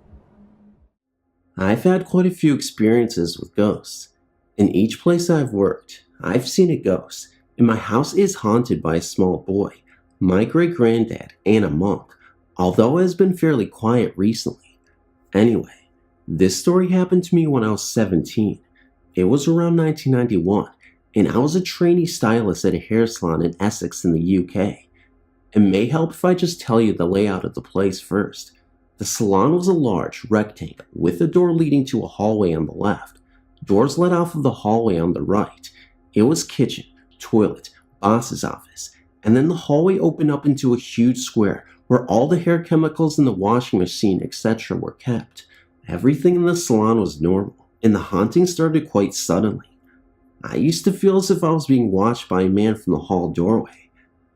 I've had quite a few experiences with ghosts. In each place I've worked, I've seen a ghost, and my house is haunted by a small boy, my great-granddad, and a monk, although it has been fairly quiet recently. Anyway, this story happened to me when I was 17. It was around 1991, and I was a trainee stylist at a hair salon in Essex in the UK. It may help if I just tell you the layout of the place first. The salon was a large rectangle with a door leading to a hallway on the left. Doors led off of the hallway on the right. It was kitchen, toilet, boss's office, and then the hallway opened up into a huge square where all the hair chemicals in the washing machine, etc. were kept. Everything in the salon was normal, and the haunting started quite suddenly. I used to feel as if I was being watched by a man from the hall doorway.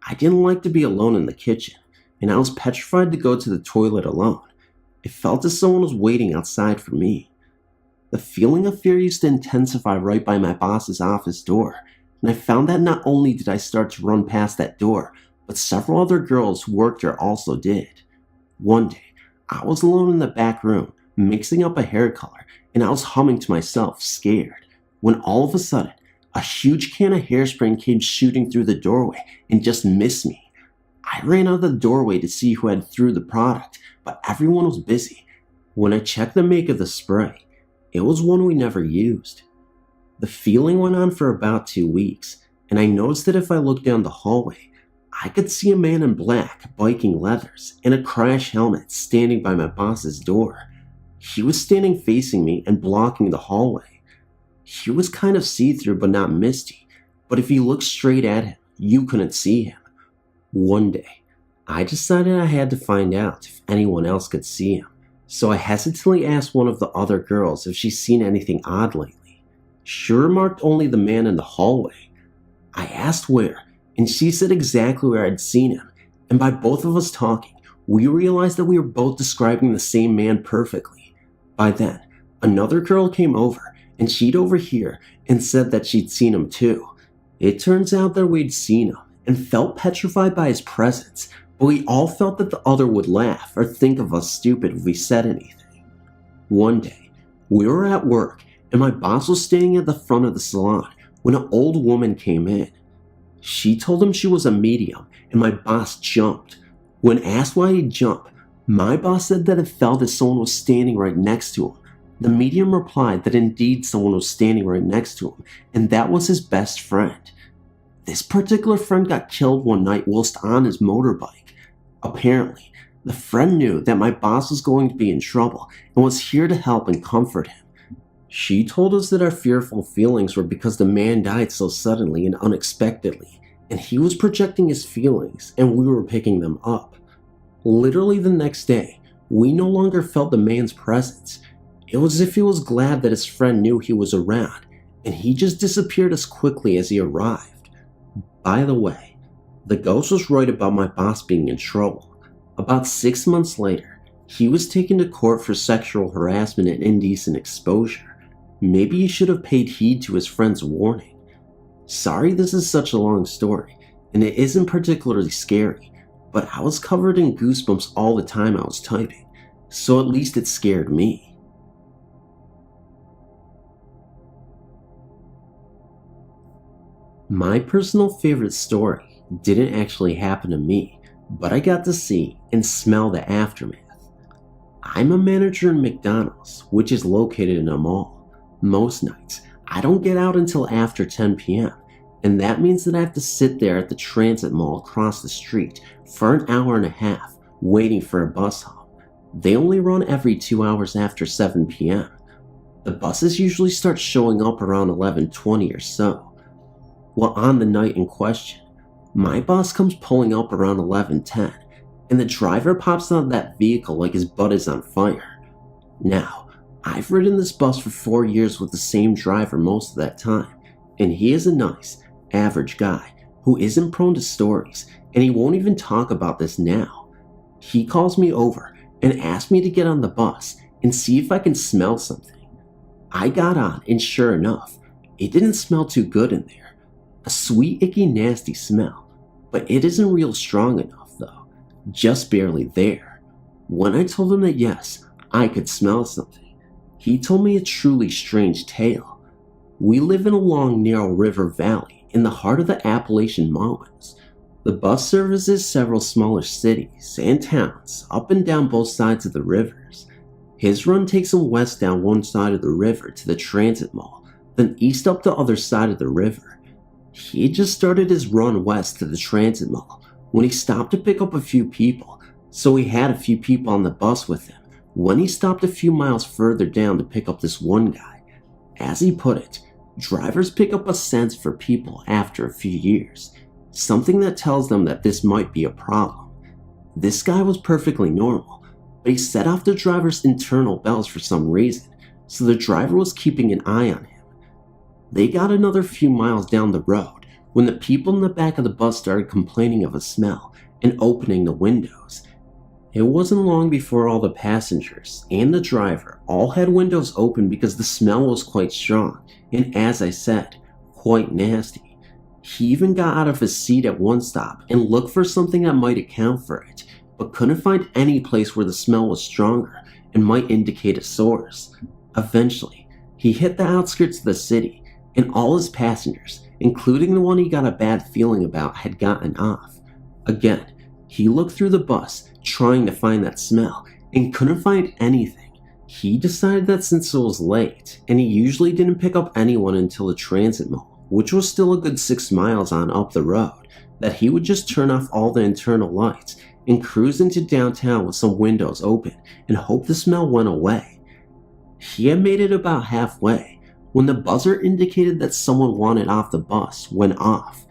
I didn't like to be alone in the kitchen, and I was petrified to go to the toilet alone. It felt as someone was waiting outside for me. The feeling of fear used to intensify right by my boss's office door, and I found that not only did I start to run past that door, but several other girls who worked there also did. One day, I was alone in the back room, mixing up a hair color, and I was humming to myself, scared, when all of a sudden, a huge can of hairspray came shooting through the doorway and just missed me. I ran out of the doorway to see who had threw the product, but everyone was busy. When I checked the make of the spray, it was one we never used. The feeling went on for about 2 weeks, and I noticed that if I looked down the hallway, I could see a man in black, biking leathers, and a crash helmet standing by my boss's door. He was standing facing me and blocking the hallway. He was kind of see-through but not misty, but if you looked straight at him, you couldn't see him. One day, I decided I had to find out if anyone else could see him, so I hesitantly asked one of the other girls if she's seen anything odd lately. She remarked only the man in the hallway. I asked where, and she said exactly where I'd seen him, and by both of us talking, we realized that we were both describing the same man perfectly. By then, another girl came over, and she'd overhear and said that she'd seen him too. It turns out that we'd seen him and felt petrified by his presence, but we all felt that the other would laugh or think of us stupid if we said anything. One day, we were at work, and my boss was standing at the front of the salon when an old woman came in. She told him she was a medium, and my boss jumped. When asked why he jumped, my boss said that it felt as someone was standing right next to him. The medium replied that indeed someone was standing right next to him, and that was his best friend. This particular friend got killed one night whilst on his motorbike. Apparently, the friend knew that my boss was going to be in trouble and was here to help and comfort him. She told us that our fearful feelings were because the man died so suddenly and unexpectedly, and he was projecting his feelings and we were picking them up. Literally the next day, we no longer felt the man's presence. It was as if he was glad that his friend knew he was around, and he just disappeared as quickly as he arrived. By the way, the ghost was right about my boss being in trouble. About 6 months later, he was taken to court for sexual harassment and indecent exposure. Maybe he should have paid heed to his friend's warning. Sorry this is such a long story, and it isn't particularly scary, but I was covered in goosebumps all the time I was typing, so at least it scared me. My personal favorite story didn't actually happen to me, but I got to see and smell the aftermath. I'm a manager in McDonald's, which is located in a mall. Most nights, I don't get out until after 10 p.m., and that means that I have to sit there at the transit mall across the street for an hour and a half, waiting for a bus hop. They only run every 2 hours after 7 p.m. The buses usually start showing up around 11:20 or so. Well, on the night in question, my boss comes pulling up around 11:10, and the driver pops out of that vehicle like his butt is on fire. Now, I've ridden this bus for 4 years with the same driver most of that time, and he is a nice, average guy who isn't prone to stories, and he won't even talk about this now. He calls me over and asks me to get on the bus and see if I can smell something. I got on, and sure enough, it didn't smell too good in there. A sweet, icky, nasty smell, but it isn't real strong enough though, just barely there. When I told him that yes, I could smell something, he told me a truly strange tale. We live in a long, narrow river valley in the heart of the Appalachian Mountains. The bus services several smaller cities and towns up and down both sides of the rivers. His run takes him west down one side of the river to the transit mall, then east up the other side of the river. He had just started his run west to the transit mall when he stopped to pick up a few people, so he had a few people on the bus with him when he stopped a few miles further down to pick up this one guy. As he put it, drivers pick up a sense for people after a few years, something that tells them that this might be a problem. This guy was perfectly normal, but he set off the driver's internal bells for some reason, so the driver was keeping an eye on him. They got another few miles down the road when the people in the back of the bus started complaining of a smell and opening the windows. It wasn't long before all the passengers and the driver all had windows open because the smell was quite strong and, as I said, quite nasty. He even got out of his seat at one stop and looked for something that might account for it, but couldn't find any place where the smell was stronger and might indicate a source. Eventually, he hit the outskirts of the city, and all his passengers, including the one he got a bad feeling about, had gotten off. Again, he looked through the bus, trying to find that smell, and couldn't find anything. He decided that since it was late, and he usually didn't pick up anyone until the transit mall, which was still a good 6 miles on up the road, that he would just turn off all the internal lights and cruise into downtown with some windows open and hope the smell went away. He had made it about halfway when the buzzer indicated that someone wanted off the bus went off.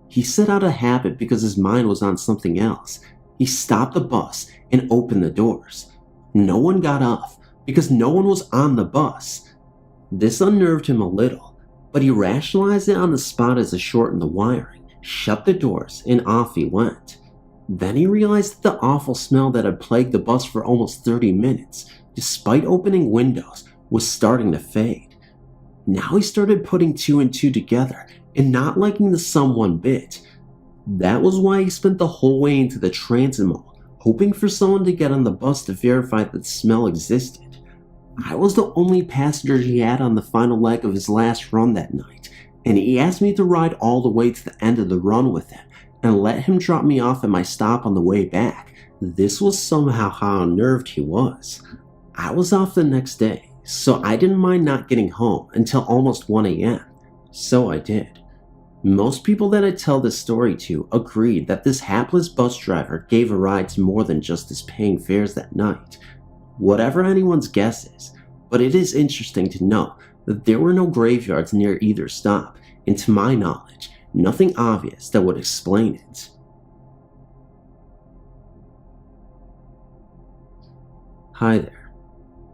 He set out of habit because his mind was on something else. He stopped the bus and opened the doors. No one got off because no one was on the bus. This unnerved him a little, but he rationalized it on the spot as to shorten the wiring, shut the doors, and off he went. Then he realized that the awful smell that had plagued the bus for almost 30 minutes, despite opening windows, was starting to fade. Now he started putting two and two together and not liking the smell one bit. That was why he spent the whole way into the transit mall, hoping for someone to get on the bus to verify that the smell existed. I was the only passenger he had on the final leg of his last run that night, and he asked me to ride all the way to the end of the run with him and let him drop me off at my stop on the way back. This was somehow how unnerved he was. I was off the next day, so I didn't mind not getting home until almost 1 a.m. So I did. Most people that I tell this story to agreed that this hapless bus driver gave a ride to more than just his paying fares that night. Whatever anyone's guess is, but it is interesting to know that there were no graveyards near either stop, and to my knowledge, nothing obvious that would explain it. Hi there.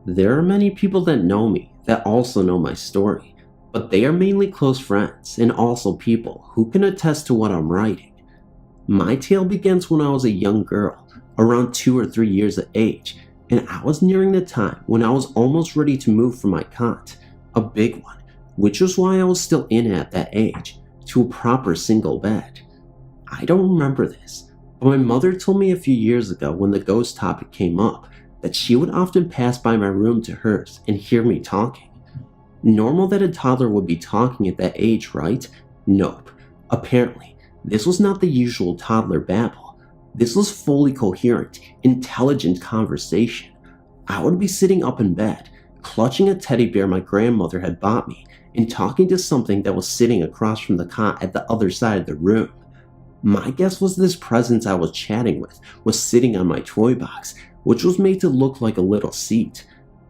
There are many people that know me that also know my story, but they are mainly close friends and also people who can attest to what I'm writing. My tale begins when I was a young girl, around 2 or 3 years of age, and I was nearing the time when I was almost ready to move from my cot, a big one, which was why I was still in it at that age, to a proper single bed. I don't remember this, but my mother told me a few years ago when the ghost topic came up that she would often pass by my room to hers and hear me talking. Normal that a toddler would be talking at that age, right? Nope. Apparently, this was not the usual toddler babble. This was fully coherent, intelligent conversation. I would be sitting up in bed, clutching a teddy bear my grandmother had bought me, and talking to something that was sitting across from the cot at the other side of the room. My guess was this presence I was chatting with was sitting on my toy box, which was made to look like a little seat.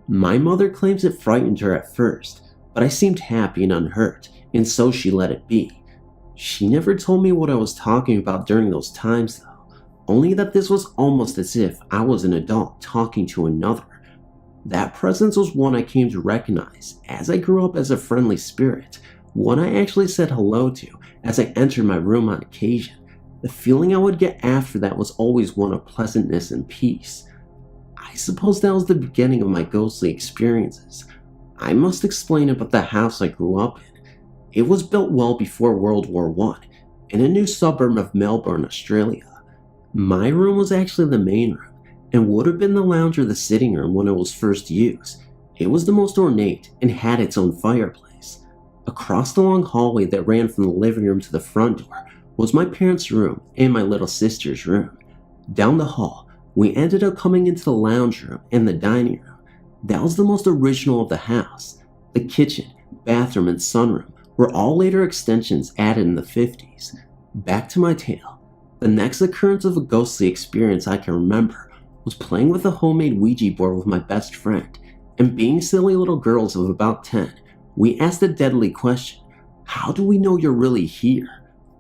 My mother claims it frightened her at first, but I seemed happy and unhurt, and so she let it be. She never told me what I was talking about during those times though, only that this was almost as if I was an adult talking to another. That presence was one I came to recognize as I grew up as a friendly spirit, one I actually said hello to as I entered my room on occasion. The feeling I would get after that was always one of pleasantness and peace. I suppose that was the beginning of my ghostly experiences. I must explain about the house I grew up in. It was built well before World War I, in a new suburb of Melbourne, Australia. My room was actually the main room, and would have been the lounge or the sitting room when it was first used. It was the most ornate and had its own fireplace. Across the long hallway that ran from the living room to the front door was my parents' room and my little sister's room. Down the hall, we ended up coming into the lounge room and the dining room. That was the most original of the house. The kitchen, bathroom, and sunroom were all later extensions added in the 50s. Back to my tale. The next occurrence of a ghostly experience I can remember was playing with a homemade Ouija board with my best friend, and being silly little girls of about 10, we asked the deadly question, how do we know you're really here?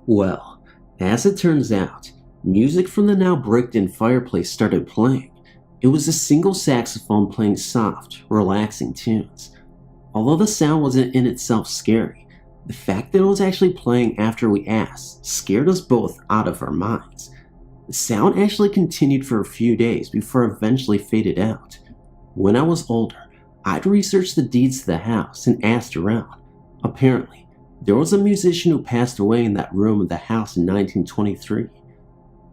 Well, as it turns out, music from the now bricked-in fireplace started playing. It was a single saxophone playing soft, relaxing tunes. Although the sound wasn't in itself scary, the fact that it was actually playing after we asked scared us both out of our minds. The sound actually continued for a few days before it eventually faded out. When I was older, I'd researched the deeds to the house and asked around. Apparently, there was a musician who passed away in that room of the house in 1923.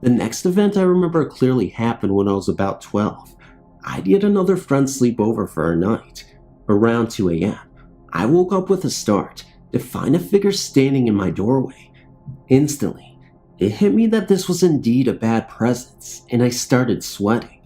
The next event I remember clearly happened when I was about 12. I'd yet another friend sleep over for a night. Around 2 a.m., I woke up with a start to find a figure standing in my doorway. Instantly, it hit me that this was indeed a bad presence, and I started sweating.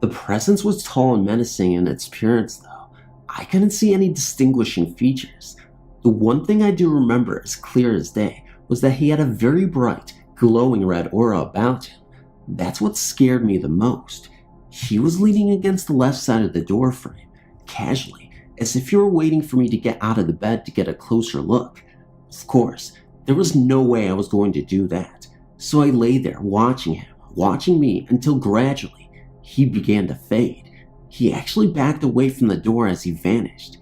The presence was tall and menacing in its appearance, though. I couldn't see any distinguishing features. The one thing I do remember as clear as day was that he had a very bright, glowing red aura about him. That's what scared me the most. He was leaning against the left side of the door frame, casually, as if he were waiting for me to get out of the bed to get a closer look. Of course, there was no way I was going to do that, so I lay there watching him, watching me, until gradually he began to fade. He actually backed away from the door as he vanished.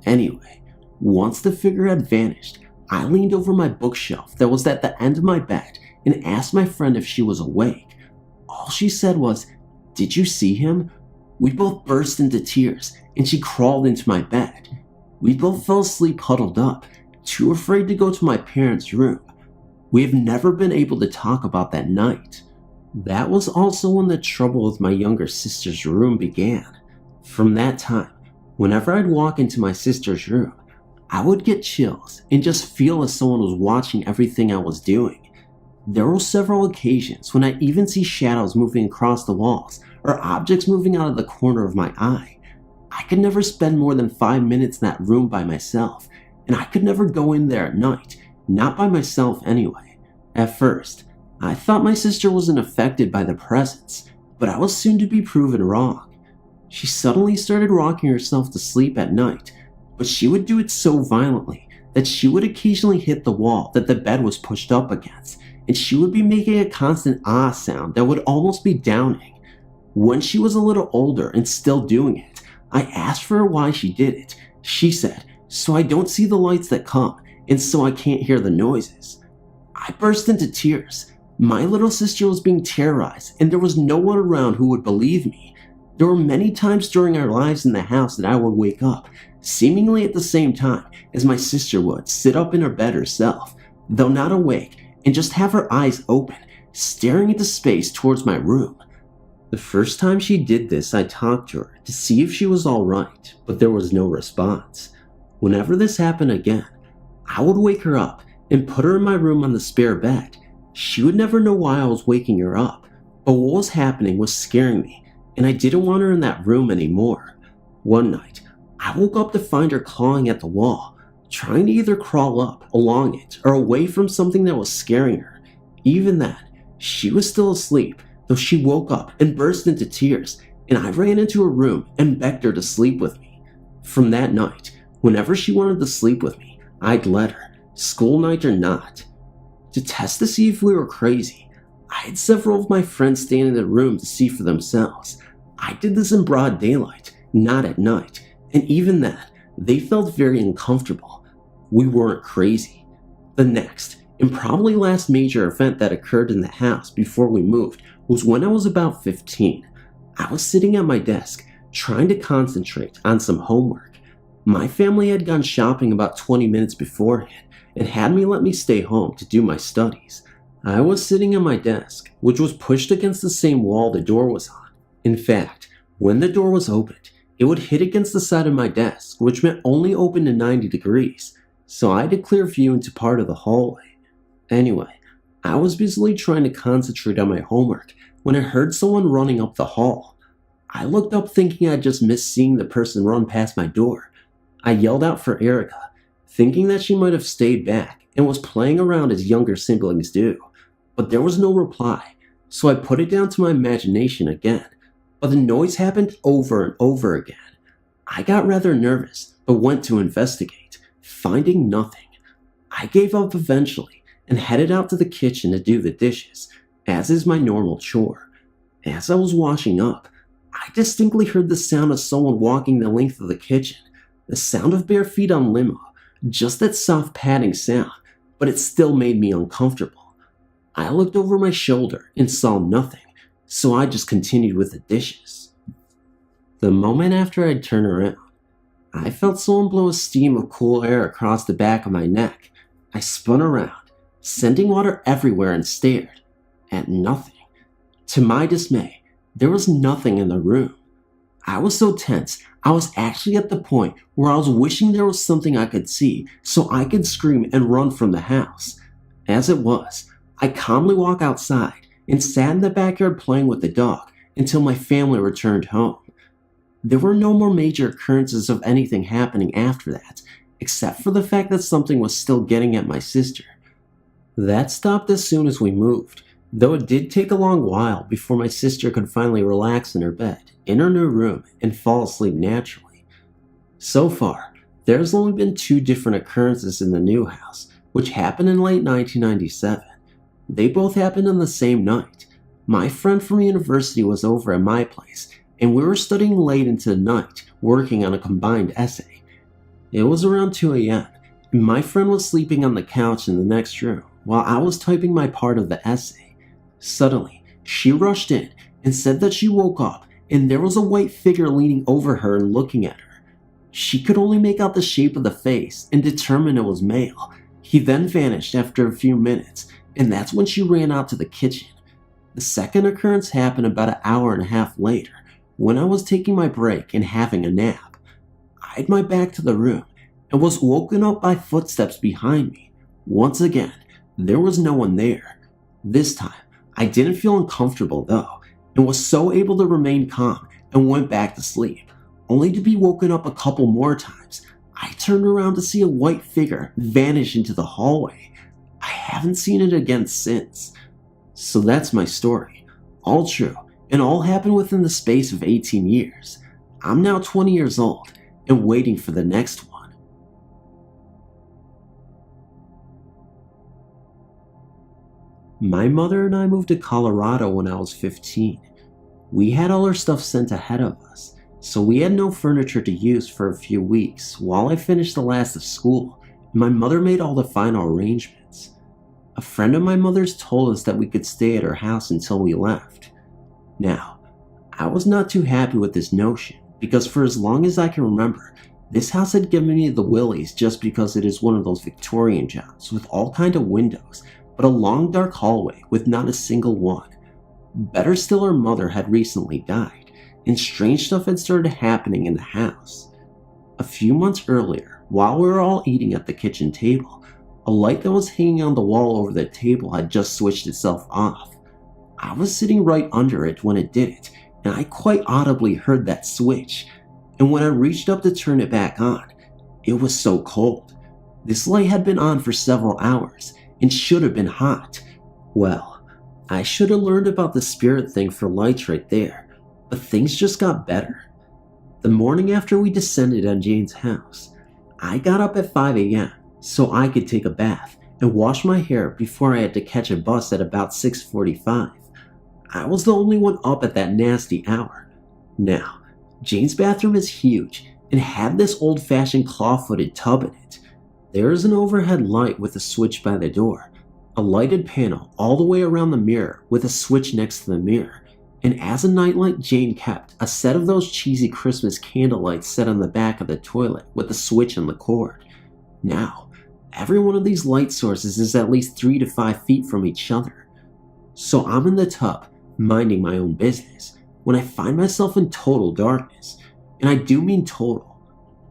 Anyway, once the figure had vanished, I leaned over my bookshelf that was at the end of my bed and asked my friend if she was awake. All she said was, "Did you see him?" We both burst into tears, and she crawled into my bed. We both fell asleep huddled up, too afraid to go to my parents' room. We have never been able to talk about that night. That was also when the trouble with my younger sister's room began. From that time, whenever I'd walk into my sister's room, I would get chills and just feel as someone was watching everything I was doing. There were several occasions when I even see shadows moving across the walls or objects moving out of the corner of my eye. I could never spend more than 5 minutes in that room by myself, and I could never go in there at night, not by myself anyway. At first, I thought my sister wasn't affected by the presence, but I was soon to be proven wrong. She suddenly started rocking herself to sleep at night, but she would do it so violently that she would occasionally hit the wall that the bed was pushed up against, and she would be making a constant ah sound that would almost be downing. When she was a little older and still doing it, I asked her why she did it. She said, "So I don't see the lights that come, and so I can't hear the noises." I burst into tears. My little sister was being terrorized, and there was no one around who would believe me. There were many times during our lives in the house that I would wake up, seemingly at the same time as my sister would, sit up in her bed herself, though not awake, and just have her eyes open, staring into space towards my room. The first time she did this, I talked to her to see if she was alright, but there was no response. Whenever this happened again, I would wake her up and put her in my room on the spare bed. She would never know why I was waking her up, but what was happening was scaring me, and I didn't want her in that room anymore. One night, I woke up to find her clawing at the wall, trying to either crawl up, along it, or away from something that was scaring her. Even then, she was still asleep, though she woke up and burst into tears, and I ran into her room and begged her to sleep with me. From that night, whenever she wanted to sleep with me, I'd let her, school night or not. To test to see if we were crazy, I had several of my friends stay in the room to see for themselves. I did this in broad daylight, not at night, and even then, they felt very uncomfortable. We weren't crazy. The next, and probably last major event that occurred in the house before we moved was when I was about 15. I was sitting at my desk, trying to concentrate on some homework. My family had gone shopping about 20 minutes beforehand, and had me let me stay home to do my studies. I was sitting at my desk, which was pushed against the same wall the door was on. In fact, when the door was opened, it would hit against the side of my desk, which meant only open to 90 degrees, so I had a clear view into part of the hallway. Anyway, I was busily trying to concentrate on my homework when I heard someone running up the hall. I looked up thinking I'd just missed seeing the person run past my door. I yelled out for Erica, thinking that she might have stayed back and was playing around as younger siblings do, but there was no reply, so I put it down to my imagination again. But the noise happened over and over again. I got rather nervous, but went to investigate, finding nothing. I gave up eventually and headed out to the kitchen to do the dishes, as is my normal chore. As I was washing up, I distinctly heard the sound of someone walking the length of the kitchen, the sound of bare feet on limo, just that soft padding sound, but it still made me uncomfortable. I looked over my shoulder and saw nothing, so I just continued with the dishes. The moment after I'd turned around, I felt someone blow a stream of cool air across the back of my neck. I spun around, sending water everywhere, and stared at nothing. To my dismay, there was nothing in the room. I was so tense, I was actually at the point where I was wishing there was something I could see so I could scream and run from the house. As it was, I calmly walked outside and sat in the backyard playing with the dog until my family returned home. There were no more major occurrences of anything happening after that, except for the fact that something was still getting at my sister. That stopped as soon as we moved, though it did take a long while before my sister could finally relax in her bed, in her new room, and fall asleep naturally. So far, there's only been 2 different occurrences in the new house, which happened in late 1997. They both happened on the same night. My friend from university was over at my place, and we were studying late into the night, working on a combined essay. It was around 2 a.m., and my friend was sleeping on the couch in the next room while I was typing my part of the essay. Suddenly, she rushed in and said that she woke up and there was a white figure leaning over her and looking at her. She could only make out the shape of the face and determined it was male. He then vanished after a few minutes, and that's when she ran out to the kitchen. The second occurrence happened about an hour and a half later, when I was taking my break and having a nap. I had my back to the room and was woken up by footsteps behind me. Once again, there was no one there. This time, I didn't feel uncomfortable though, and was so able to remain calm and went back to sleep, only to be woken up a couple more times. I turned around to see a white figure vanish into the hallway. I haven't seen it again since. So that's my story. All true, and all happened within the space of 18 years. I'm now 20 years old, and waiting for the next one. My mother and I moved to Colorado when I was 15. We had all our stuff sent ahead of us, so we had no furniture to use for a few weeks while I finished the last of school, and my mother made all the final arrangements. A friend of my mother's told us that we could stay at her house until we left. Now, I was not too happy with this notion, because for as long as I can remember, this house had given me the willies just because it is one of those Victorian jobs with all kind of windows, but a long dark hallway with not a single one. Better still, her mother had recently died, and strange stuff had started happening in the house. A few months earlier, while we were all eating at the kitchen table, a light that was hanging on the wall over the table had just switched itself off. I was sitting right under it when it did it, and I quite audibly heard that switch, and when I reached up to turn it back on, it was so cold. This light had been on for several hours, and should have been hot. Well, I should have learned about the spirit thing for lights right there, but things just got better. The morning after we descended on Jane's house, I got up at 5 a.m. so I could take a bath and wash my hair before I had to catch a bus at about 6:45. I was the only one up at that nasty hour. Now, Jane's bathroom is huge and had this old-fashioned claw-footed tub in it. There is an overhead light with a switch by the door, a lighted panel all the way around the mirror with a switch next to the mirror, and as a nightlight, Jane kept a set of those cheesy Christmas candle lights set on the back of the toilet with a switch and the cord. Now, every one of these light sources is at least 3 to 5 feet from each other. So I'm in the tub, minding my own business, when I find myself in total darkness, and I do mean total.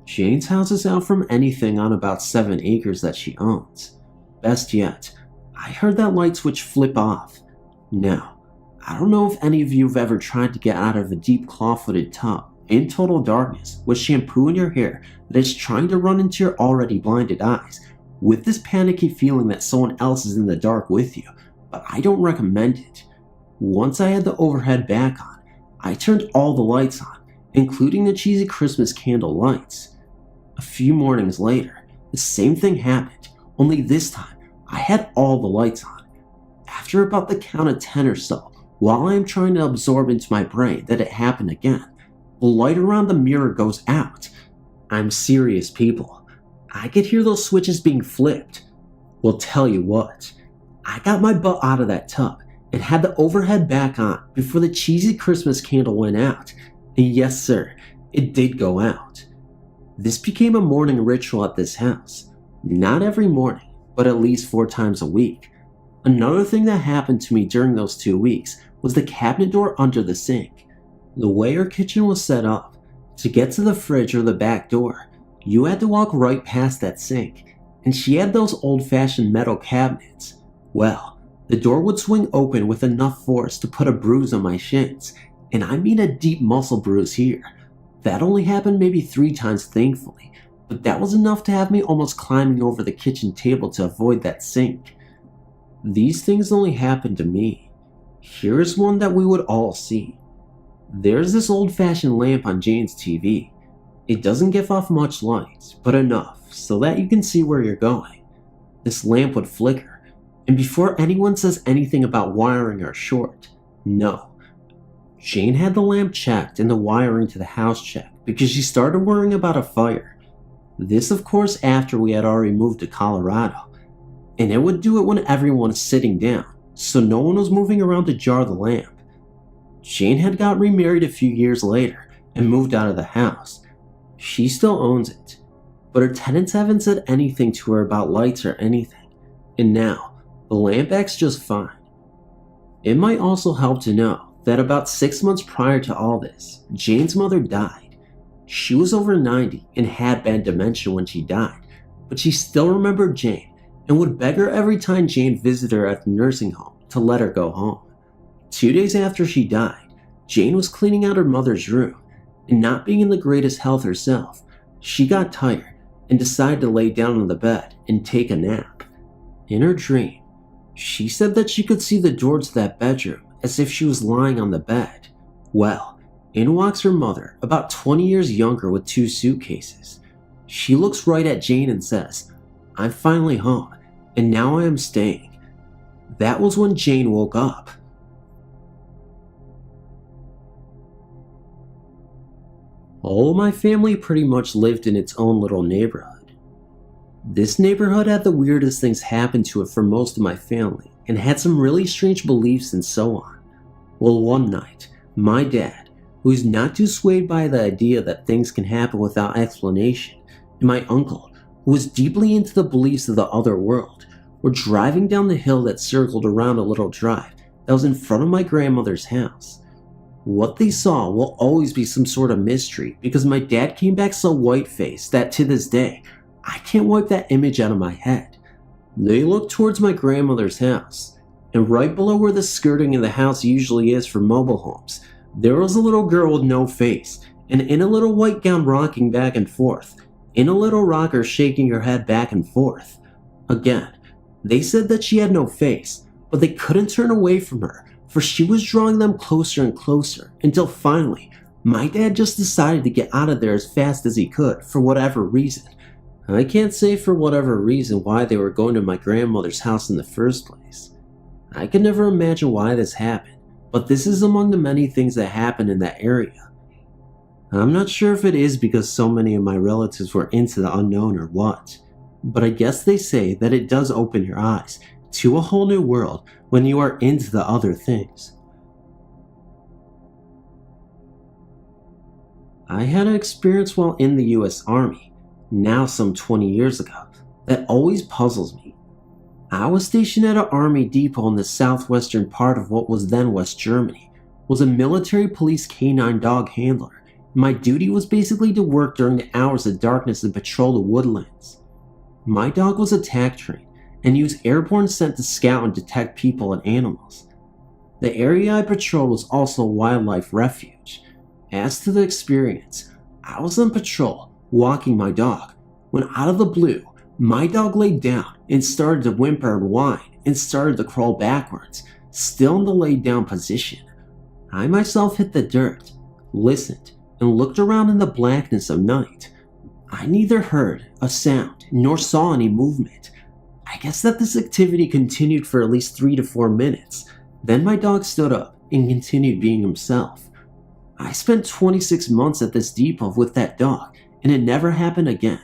Jane's house is out from anything on about 7 acres that she owns. Best yet, I heard that light switch flip off. Now, I don't know if any of you have ever tried to get out of a deep claw-footed tub in total darkness with shampoo in your hair that is trying to run into your already blinded eyes with this panicky feeling that someone else is in the dark with you, but I don't recommend it. Once I had the overhead back on, I turned all the lights on, including the cheesy Christmas candle lights. A few mornings later, the same thing happened, only this time I had all the lights on. After about the count of 10 or so, while I am trying to absorb into my brain that it happened again, the light around the mirror goes out. I'm serious, people. I could hear those switches being flipped. Well, tell you what, I got my butt out of that tub and had the overhead back on before the cheesy Christmas candle went out. And yes sir, it did go out. This became a morning ritual at this house. Not every morning, but at least 4 times a week. Another thing that happened to me during those 2 weeks was the cabinet door under the sink. The way our kitchen was set up, to get to the fridge or the back door, you had to walk right past that sink, and she had those old-fashioned metal cabinets. Well, the door would swing open with enough force to put a bruise on my shins, and I mean a deep muscle bruise here. That only happened maybe 3 times thankfully, but that was enough to have me almost climbing over the kitchen table to avoid that sink. These things only happened to me. Here's one that we would all see. There's this old-fashioned lamp on Jane's TV. It doesn't give off much light, but enough so that you can see where you're going. This lamp would flicker, and before anyone says anything about wiring or short, no. Jane had the lamp checked and the wiring to the house checked because she started worrying about a fire. This of course after we had already moved to Colorado, and it would do it when everyone is sitting down, so no one was moving around to jar the lamp. Jane had got remarried a few years later and moved out of the house. She still owns it, but her tenants haven't said anything to her about lights or anything, and now the lamp acts just fine. It might also help to know that about 6 months prior to all this, Jane's mother died. She was over 90 and had bad dementia when she died, but she still remembered Jane and would beg her every time Jane visited her at the nursing home to let her go home. 2 days after she died, Jane was cleaning out her mother's room, and not being in the greatest health herself, she got tired and decided to lay down on the bed and take a nap. In her dream, she said that she could see the door to that bedroom as if she was lying on the bed. Well, in walks her mother, about 20 years younger with 2 suitcases. She looks right at Jane and says, "I'm finally home, and now I am staying." That was when Jane woke up. All of my family pretty much lived in its own little neighborhood. This neighborhood had the weirdest things happen to it for most of my family, and had some really strange beliefs and so on. Well, one night, my dad, who's not too swayed by the idea that things can happen without explanation, and my uncle, who was deeply into the beliefs of the other world, were driving down the hill that circled around a little drive that was in front of my grandmother's house. What they saw will always be some sort of mystery because my dad came back so white-faced that to this day, I can't wipe that image out of my head. They looked towards my grandmother's house, and right below where the skirting of the house usually is for mobile homes, there was a little girl with no face, and in a little white gown rocking back and forth, in a little rocker shaking her head back and forth. Again, they said that she had no face, but they couldn't turn away from her, for she was drawing them closer and closer, until finally, my dad just decided to get out of there as fast as he could, for whatever reason. I can't say for whatever reason why they were going to my grandmother's house in the first place. I could never imagine why this happened, but this is among the many things that happen in that area. I'm not sure if it is because so many of my relatives were into the unknown or what, but I guess they say that it does open your eyes to a whole new world when you are into the other things. I had an experience while in the US Army, now some 20 years ago, that always puzzles me. I was stationed at an army depot in the southwestern part of what was then West Germany, was a military police canine dog handler. My duty was basically to work during the hours of darkness and patrol the woodlands. My dog was attack trained and used airborne scent to scout and detect people and animals. The area I patrolled was also a wildlife refuge. As to the experience, I was on patrol, walking my dog, when out of the blue, my dog laid down and started to whimper and whine and started to crawl backwards, still in the laid down position. I myself hit the dirt, listened, and looked around in the blackness of night. I neither heard a sound nor saw any movement. I guess that this activity continued for at least 3 to 4 minutes. Then my dog stood up and continued being himself. I spent 26 months at this depot with that dog, and it never happened again.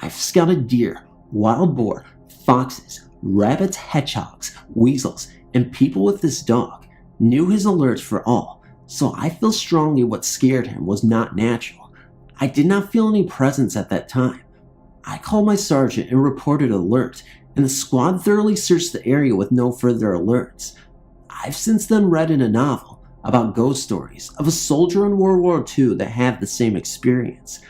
I've scouted deer, wild boar, foxes, rabbits, hedgehogs, weasels, and people with this dog, knew his alerts for all, so I feel strongly what scared him was not natural. I did not feel any presence at that time. I called my sergeant and reported alert, and the squad thoroughly searched the area with no further alerts. I've since then read in a novel about ghost stories of a soldier in World War II that had the same experience.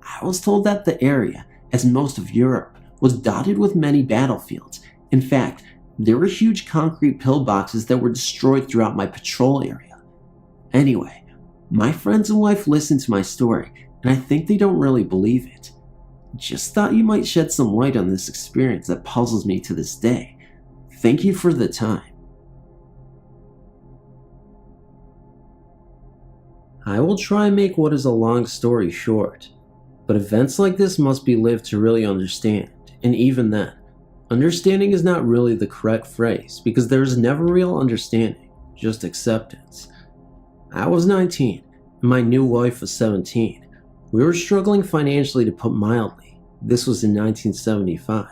I was told that the area, as most of Europe, was dotted with many battlefields. In fact, there were huge concrete pillboxes that were destroyed throughout my patrol area. Anyway, my friends and wife listened to my story, and I think they don't really believe it. Just thought you might shed some light on this experience that puzzles me to this day. Thank you for the time. I will try and make what is a long story short, but events like this must be lived to really understand, and even then, understanding is not really the correct phrase because there is never real understanding, just acceptance. I was 19, and my new wife was 17. We were struggling financially, to put mildly. This was in 1975.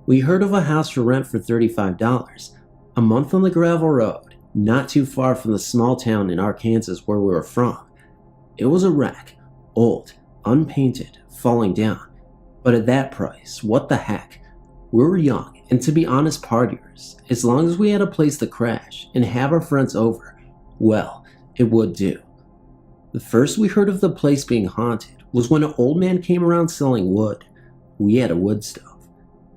We heard of a house for rent for $35, a month on the gravel road, not too far from the small town in Arkansas where we were from. It was a wreck, old, unpainted, falling down. But at that price, what the heck? We were young, and to be honest, partiers. As long as we had a place to crash and have our friends over, well, it would do. The first we heard of the place being haunted was when an old man came around selling wood. We had a wood stove.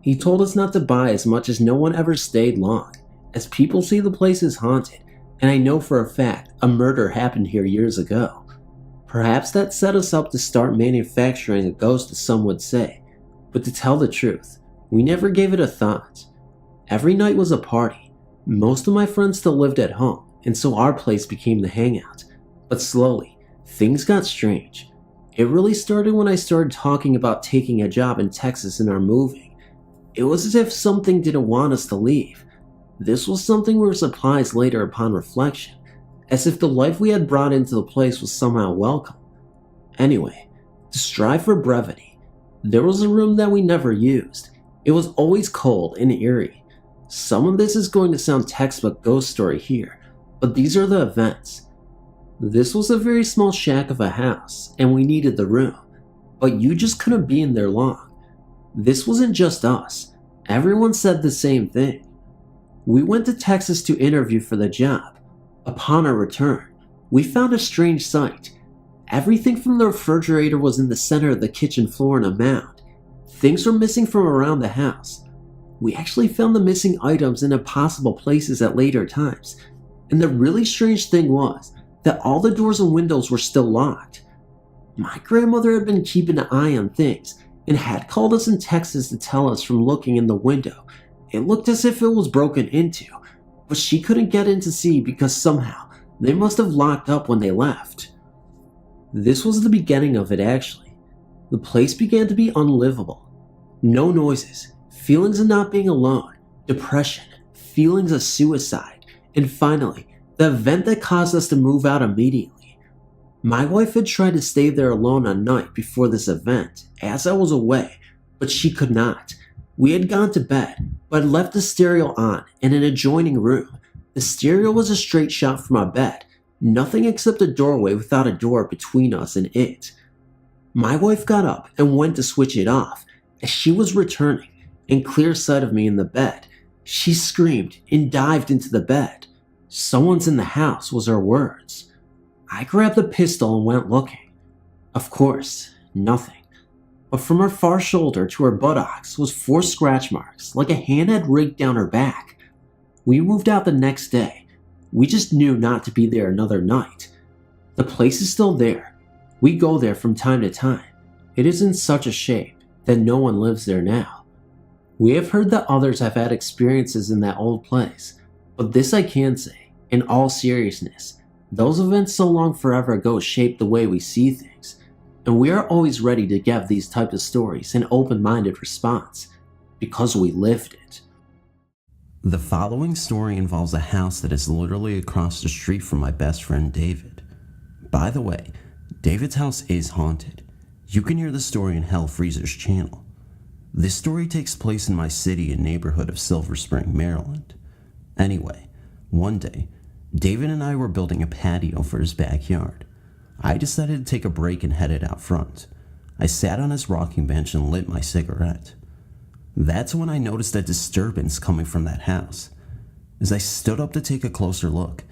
He told us not to buy as much as no one ever stayed long, as people say the place is haunted, and I know for a fact a murder happened here years ago. Perhaps that set us up to start manufacturing a ghost, as some would say, but to tell the truth, we never gave it a thought. Every night was a party. Most of my friends still lived at home, and so our place became the hangout. But slowly, things got strange. It really started when I started talking about taking a job in Texas and our moving. It was as if something didn't want us to leave. This was something we were surprised later upon reflection, as if the life we had brought into the place was somehow welcome. Anyway, to strive for brevity, there was a room that we never used. It was always cold and eerie. Some of this is going to sound textbook ghost story here, but these are the events. This was a very small shack of a house, and we needed the room, but you just couldn't be in there long. This wasn't just us. Everyone said the same thing. We went to Texas to interview for the job. Upon our return, we found a strange sight. Everything from the refrigerator was in the center of the kitchen floor in a mound. Things were missing from around the house. We actually found the missing items in impossible places at later times. And the really strange thing was that all the doors and windows were still locked. My grandmother had been keeping an eye on things and had called us in Texas to tell us from looking in the window. It looked as if it was broken into, but she couldn't get in to see because somehow they must have locked up when they left. This was the beginning of it actually. The place began to be unlivable. No noises, feelings of not being alone, depression, feelings of suicide, and finally, the event that caused us to move out immediately. My wife had tried to stay there alone a night before this event, as I was away, but she could not. We had gone to bed, but had left the stereo on in an adjoining room. The stereo was a straight shot from our bed, nothing except a doorway without a door between us and it. My wife got up and went to switch it off. As she was returning, in clear sight of me in the bed, she screamed and dived into the bed. "Someone's in the house," was our words. I grabbed the pistol and went looking. Of course, nothing. But from her far shoulder to her buttocks was 4 scratch marks, like a hand had raked down her back. We moved out the next day. We just knew not to be there another night. The place is still there. We go there from time to time. It is in such a shape that no one lives there now. We have heard that others have had experiences in that old place, but this I can say, in all seriousness, those events so long forever ago shaped the way we see things, and we are always ready to give these types of stories an open-minded response, because we lived it. The following story involves a house that is literally across the street from my best friend David. By the way, David's house is haunted. You can hear the story in Hell Freezer's channel. This story takes place in my city and neighborhood of Silver Spring, Maryland. Anyway, one day, David and I were building a patio for his backyard. I decided to take a break and headed out front. I sat on his rocking bench and lit my cigarette. That's when I noticed a disturbance coming from that house. As I stood up to take a closer look,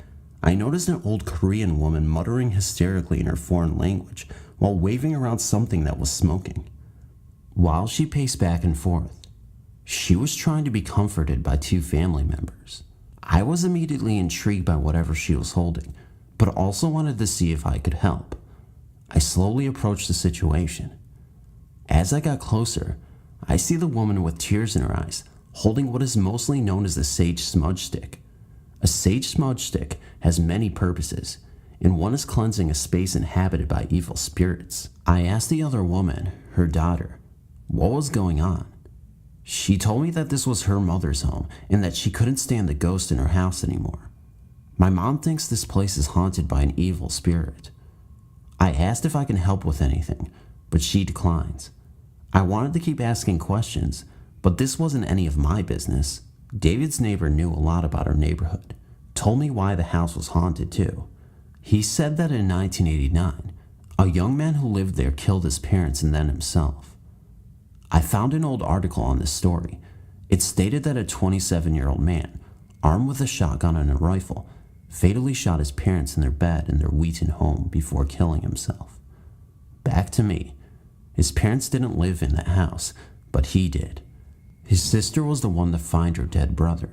I noticed an old Korean woman muttering hysterically in her foreign language while waving around something that was smoking. While she paced back and forth, she was trying to be comforted by 2 family members. I was immediately intrigued by whatever she was holding, but also wanted to see if I could help. I slowly approached the situation. As I got closer, I see the woman with tears in her eyes, holding what is mostly known as a sage smudge stick. A sage smudge stick has many purposes, and one is cleansing a space inhabited by evil spirits. I asked the other woman, her daughter, what was going on. She told me that this was her mother's home and that she couldn't stand the ghost in her house anymore. My mom thinks this place is haunted by an evil spirit. I asked if I can help with anything, but she declines. I wanted to keep asking questions, but this wasn't any of my business. David's neighbor knew a lot about our neighborhood, told me why the house was haunted too. He said that in 1989, a young man who lived there killed his parents and then himself. I found an old article on this story. It stated that a 27-year-old man, armed with a shotgun and a rifle, fatally shot his parents in their bed in their Wheaton home before killing himself. Back to me. His parents didn't live in that house, but he did. His sister was the one to find her dead brother.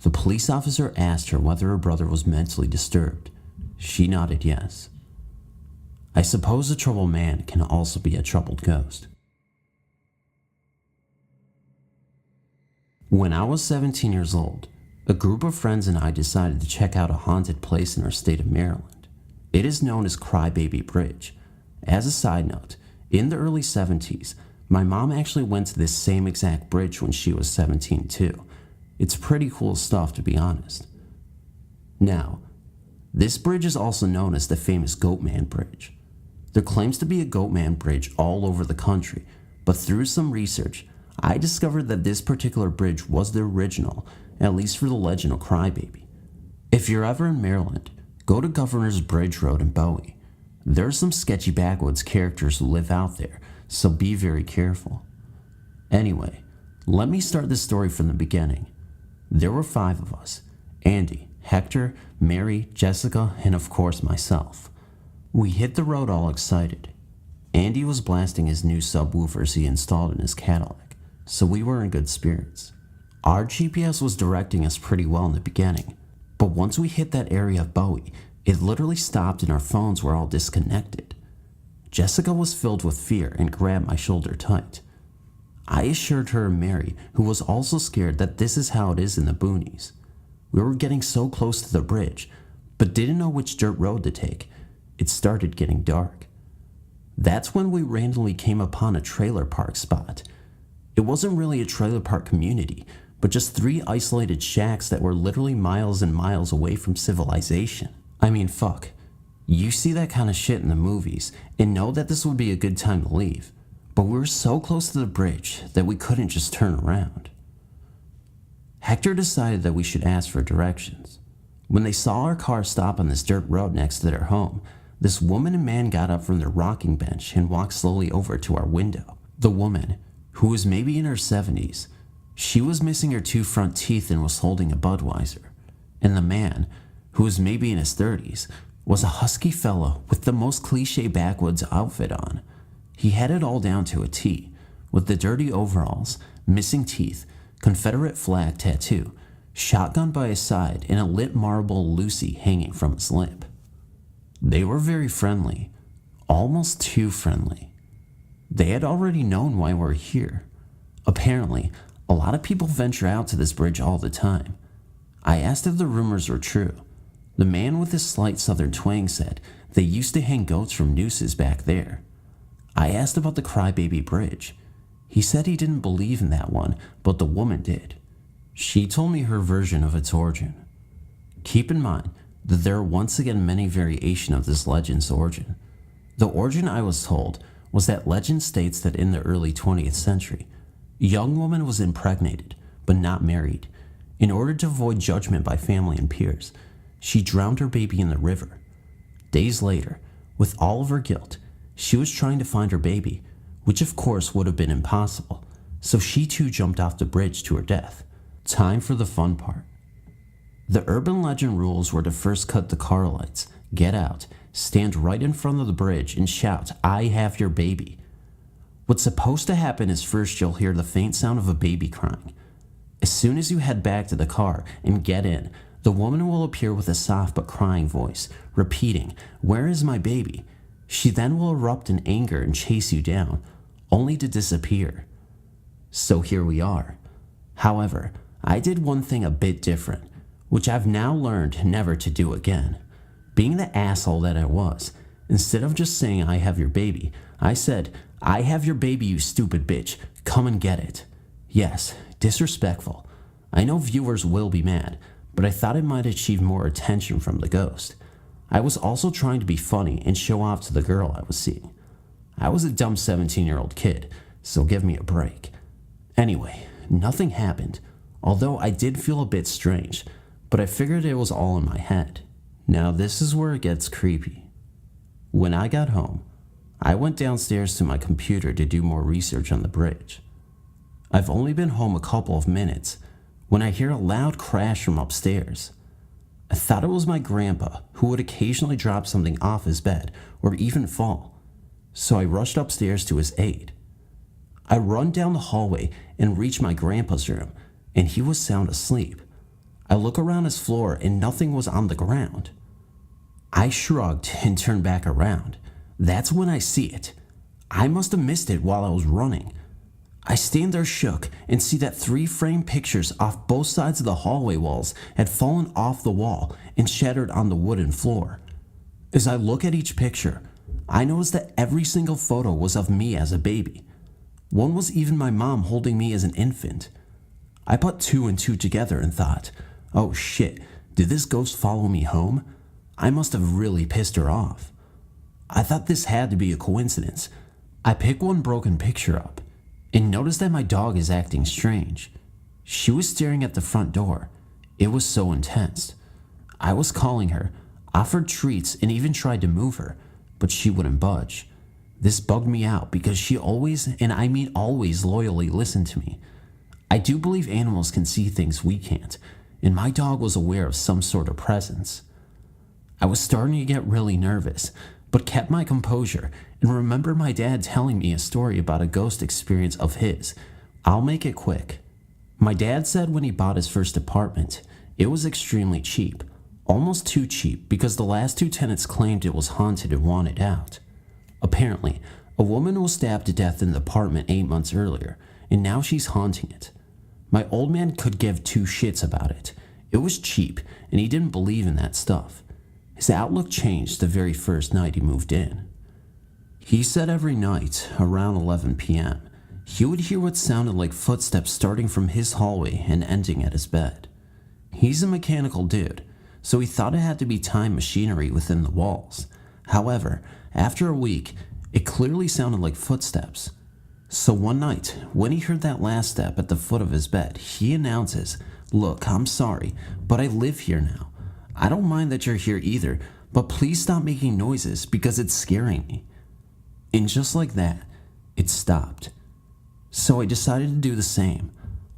The police officer asked her whether her brother was mentally disturbed. She nodded yes. I suppose a troubled man can also be a troubled ghost. When I was 17 years old, a group of friends and I decided to check out a haunted place in our state of Maryland. It is known as Crybaby Bridge. As a side note, in the early 70s, my mom actually went to this same exact bridge when she was 17 too. It's pretty cool stuff, to be honest. Now, this bridge is also known as the famous Goatman Bridge. There claims to be a Goatman Bridge all over the country, but through some research, I discovered that this particular bridge was the original, at least for the legend of Crybaby. If you're ever in Maryland, go to Governor's Bridge Road in Bowie. There are some sketchy backwoods characters who live out there, so be very careful. Anyway, let me start this story from the beginning. There were 5 of us: Andy, Hector, Mary, Jessica, and of course myself. We hit the road all excited. Andy was blasting his new subwoofers he installed in his Cadillac, so we were in good spirits. Our GPS was directing us pretty well in the beginning, but once we hit that area of Bowie, it literally stopped and our phones were all disconnected. Jessica was filled with fear and grabbed my shoulder tight. I assured her and Mary, who was also scared, that this is how it is in the boonies. We were getting so close to the bridge, but didn't know which dirt road to take. It started getting dark. That's when we randomly came upon a trailer park spot. It wasn't really a trailer park community, but just 3 isolated shacks that were literally miles and miles away from civilization. I mean, fuck. You see that kind of shit in the movies and know that this would be a good time to leave, but we were so close to the bridge that we couldn't just turn around. Hector decided that we should ask for directions. When they saw our car stop on this dirt road next to their home, this woman and man got up from their rocking bench and walked slowly over to our window. The woman, who was maybe in her 70s, she was missing her 2 front teeth and was holding a Budweiser. and the man, who was maybe in his 30s, was a husky fellow with the most cliche backwoods outfit on. He had it all down to a T, with the dirty overalls, missing teeth, Confederate flag tattoo, shotgun by his side, and a lit marble Lucy hanging from his lip. They were very friendly, almost too friendly. They had already known why we're here. Apparently, a lot of people venture out to this bridge all the time. I asked if the rumors were true. The man with his slight southern twang said they used to hang goats from nooses back there. I asked about the Crybaby Bridge. He said he didn't believe in that one, but the woman did. She told me her version of its origin. Keep in mind that there are once again many variations of this legend's origin. The origin I was told was that legend states that in the early 20th century, a young woman was impregnated, but not married. In order to avoid judgment by family and peers, she drowned her baby in the river. Days later, with all of her guilt, she was trying to find her baby, which of course would have been impossible, so she too jumped off the bridge to her death. Time for the fun part. The urban legend rules were to first cut the car lights, get out, stand right in front of the bridge and shout, "I have your baby." What's supposed to happen is first you'll hear the faint sound of a baby crying. As soon as you head back to the car and get in, the woman will appear with a soft but crying voice, repeating, "Where is my baby?" She then will erupt in anger and chase you down, only to disappear. So here we are. However, I did one thing a bit different, which I've now learned never to do again. Being the asshole that I was, instead of just saying "I have your baby," I said, "I have your baby, you stupid bitch. Come and get it." Yes, disrespectful. I know viewers will be mad, but I thought it might achieve more attention from the ghost. I was also trying to be funny and show off to the girl I was seeing. I was a dumb 17-year-old kid, so give me a break. Anyway, nothing happened, although I did feel a bit strange, but I figured it was all in my head. Now this is where it gets creepy. When I got home, I went downstairs to my computer to do more research on the bridge. I've only been home a couple of minutes when I hear a loud crash from upstairs. I thought it was my grandpa, who would occasionally drop something off his bed or even fall, so I rushed upstairs to his aid. I run down the hallway and reach my grandpa's room, and he was sound asleep. I look around his floor and nothing was on the ground. I shrugged and turned back around. That's when I see it. I must have missed it while I was running. I stand there shook and see that 3 framed pictures off both sides of the hallway walls had fallen off the wall and shattered on the wooden floor. As I look at each picture, I notice that every single photo was of me as a baby. One was even my mom holding me as an infant. I put 2 and 2 together and thought, oh shit, did this ghost follow me home? I must have really pissed her off. I thought this had to be a coincidence. I pick one broken picture up and notice that my dog is acting strange. She was staring at the front door. It was so intense. I was calling her, offered treats, and even tried to move her, but she wouldn't budge. This bugged me out because she always, and I mean always, loyally listened to me. I do believe animals can see things we can't, and my dog was aware of some sort of presence. I was starting to get really nervous, but kept my composure and remember my dad telling me a story about a ghost experience of his. I'll make it quick. My dad said when he bought his first apartment, it was extremely cheap, almost too cheap because the last 2 tenants claimed it was haunted and wanted out. Apparently, a woman was stabbed to death in the apartment 8 months earlier, and now she's haunting it. My old man could give 2 shits about it. It was cheap, and he didn't believe in that stuff. His outlook changed the very first night he moved in. He said every night, around 11 p.m., he would hear what sounded like footsteps starting from his hallway and ending at his bed. He's a mechanical dude, so he thought it had to be time machinery within the walls. However, after a week, it clearly sounded like footsteps. So one night, when he heard that last step at the foot of his bed, he announces, "Look, I'm sorry, but I live here now. I don't mind that you're here either, but please stop making noises because it's scaring me." And just like that, it stopped. So I decided to do the same.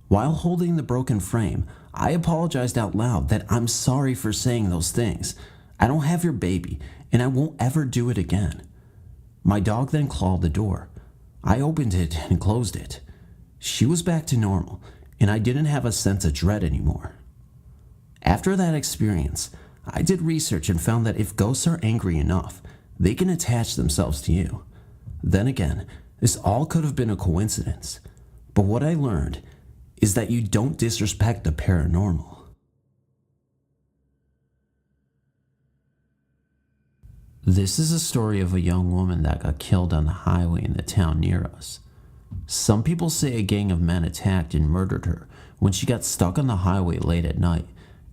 While holding the broken frame, I apologized out loud that I'm sorry for saying those things. I don't have your baby, and I won't ever do it again. My dog then clawed the door. I opened it and closed it. She was back to normal, and I didn't have a sense of dread anymore. After that experience, I did research and found that if ghosts are angry enough, they can attach themselves to you. Then again, this all could have been a coincidence, but what I learned is that you don't disrespect the paranormal. This is a story of a young woman that got killed on the highway in the town near us. Some people say a gang of men attacked and murdered her when she got stuck on the highway late at night,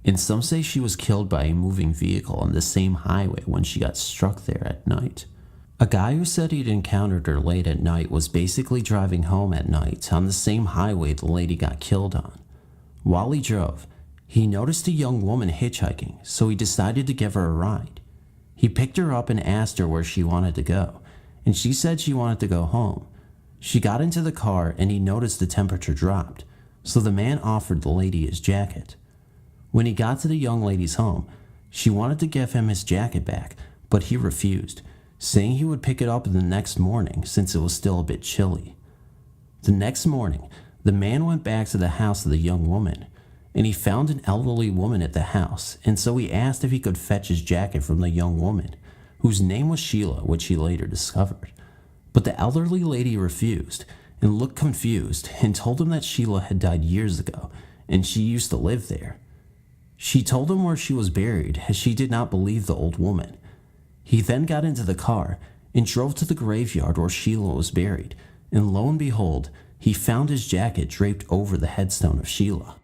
and some say she was killed by a moving vehicle on the same highway when she got struck there at night. A guy who said he'd encountered her late at night was basically driving home at night on the same highway the lady got killed on. While he drove, he noticed a young woman hitchhiking, so he decided to give her a ride. He picked her up and asked her where she wanted to go, and she said she wanted to go home. She got into the car and he noticed the temperature dropped, so the man offered the lady his jacket. When he got to the young lady's home, she wanted to give him his jacket back, but he refused, saying he would pick it up the next morning since it was still a bit chilly. The next morning, the man went back to the house of the young woman, and he found an elderly woman at the house, and so he asked if he could fetch his jacket from the young woman, whose name was Sheila, which he later discovered. But the elderly lady refused and looked confused and told him that Sheila had died years ago and she used to live there. She told him where she was buried as she did not believe the old woman. He then got into the car and drove to the graveyard where Sheila was buried, and lo and behold, he found his jacket draped over the headstone of Sheila.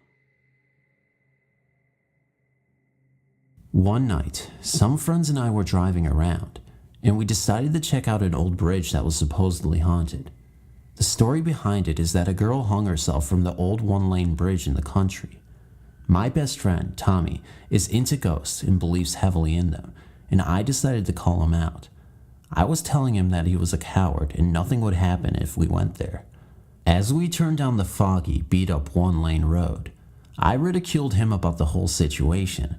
One night, some friends and I were driving around, and we decided to check out an old bridge that was supposedly haunted. The story behind it is that a girl hung herself from the old one-lane bridge in the country. My best friend, Tommy, is into ghosts and believes heavily in them, and I decided to call him out. I was telling him that he was a coward and nothing would happen if we went there. As we turned down the foggy, beat-up one-lane road, I ridiculed him about the whole situation.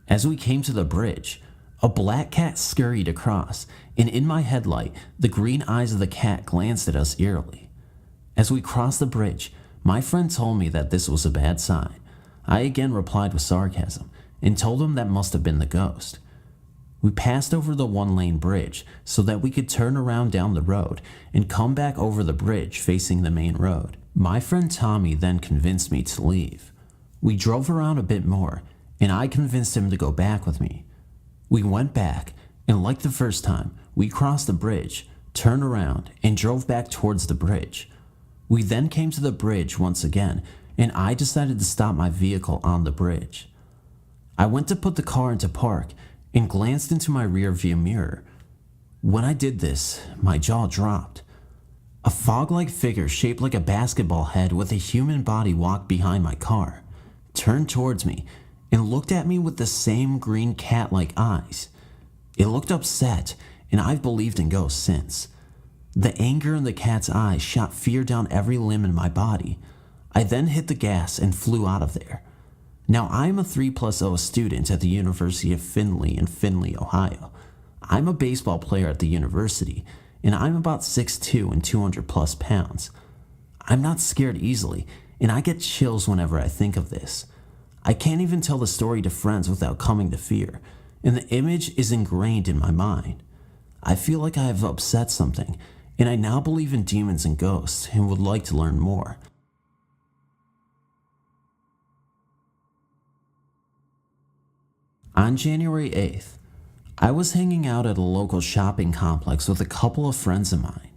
As we came to the bridge, a black cat scurried across, and in my headlight, the green eyes of the cat glanced at us eerily. As we crossed the bridge, my friend told me that this was a bad sign. I again replied with sarcasm, and told him that must have been the ghost. We passed over the one-lane bridge so that we could turn around down the road and come back over the bridge facing the main road. My friend Tommy then convinced me to leave. We drove around a bit more, and I convinced him to go back with me. We went back, and like the first time, we crossed the bridge, turned around, and drove back towards the bridge. We then came to the bridge once again, and I decided to stop my vehicle on the bridge. I went to put the car into park and glanced into my rear view mirror. When I did this, my jaw dropped. A fog-like figure shaped like a basketball head with a human body walked behind my car, turned towards me, and looked at me with the same green cat-like eyes. It looked upset, and I've believed in ghosts since. The anger in the cat's eyes shot fear down every limb in my body. I then hit the gas and flew out of there. Now I'm a 3+0 student at the University of Findlay in Findlay, Ohio. I'm a baseball player at the university, and I'm about 6'2" and 200 plus pounds. I'm not scared easily, and I get chills whenever I think of this. I can't even tell the story to friends without coming to fear, and the image is ingrained in my mind. I feel like I have upset something, and I now believe in demons and ghosts and would like to learn more. On January 8th, I was hanging out at a local shopping complex with a couple of friends of mine.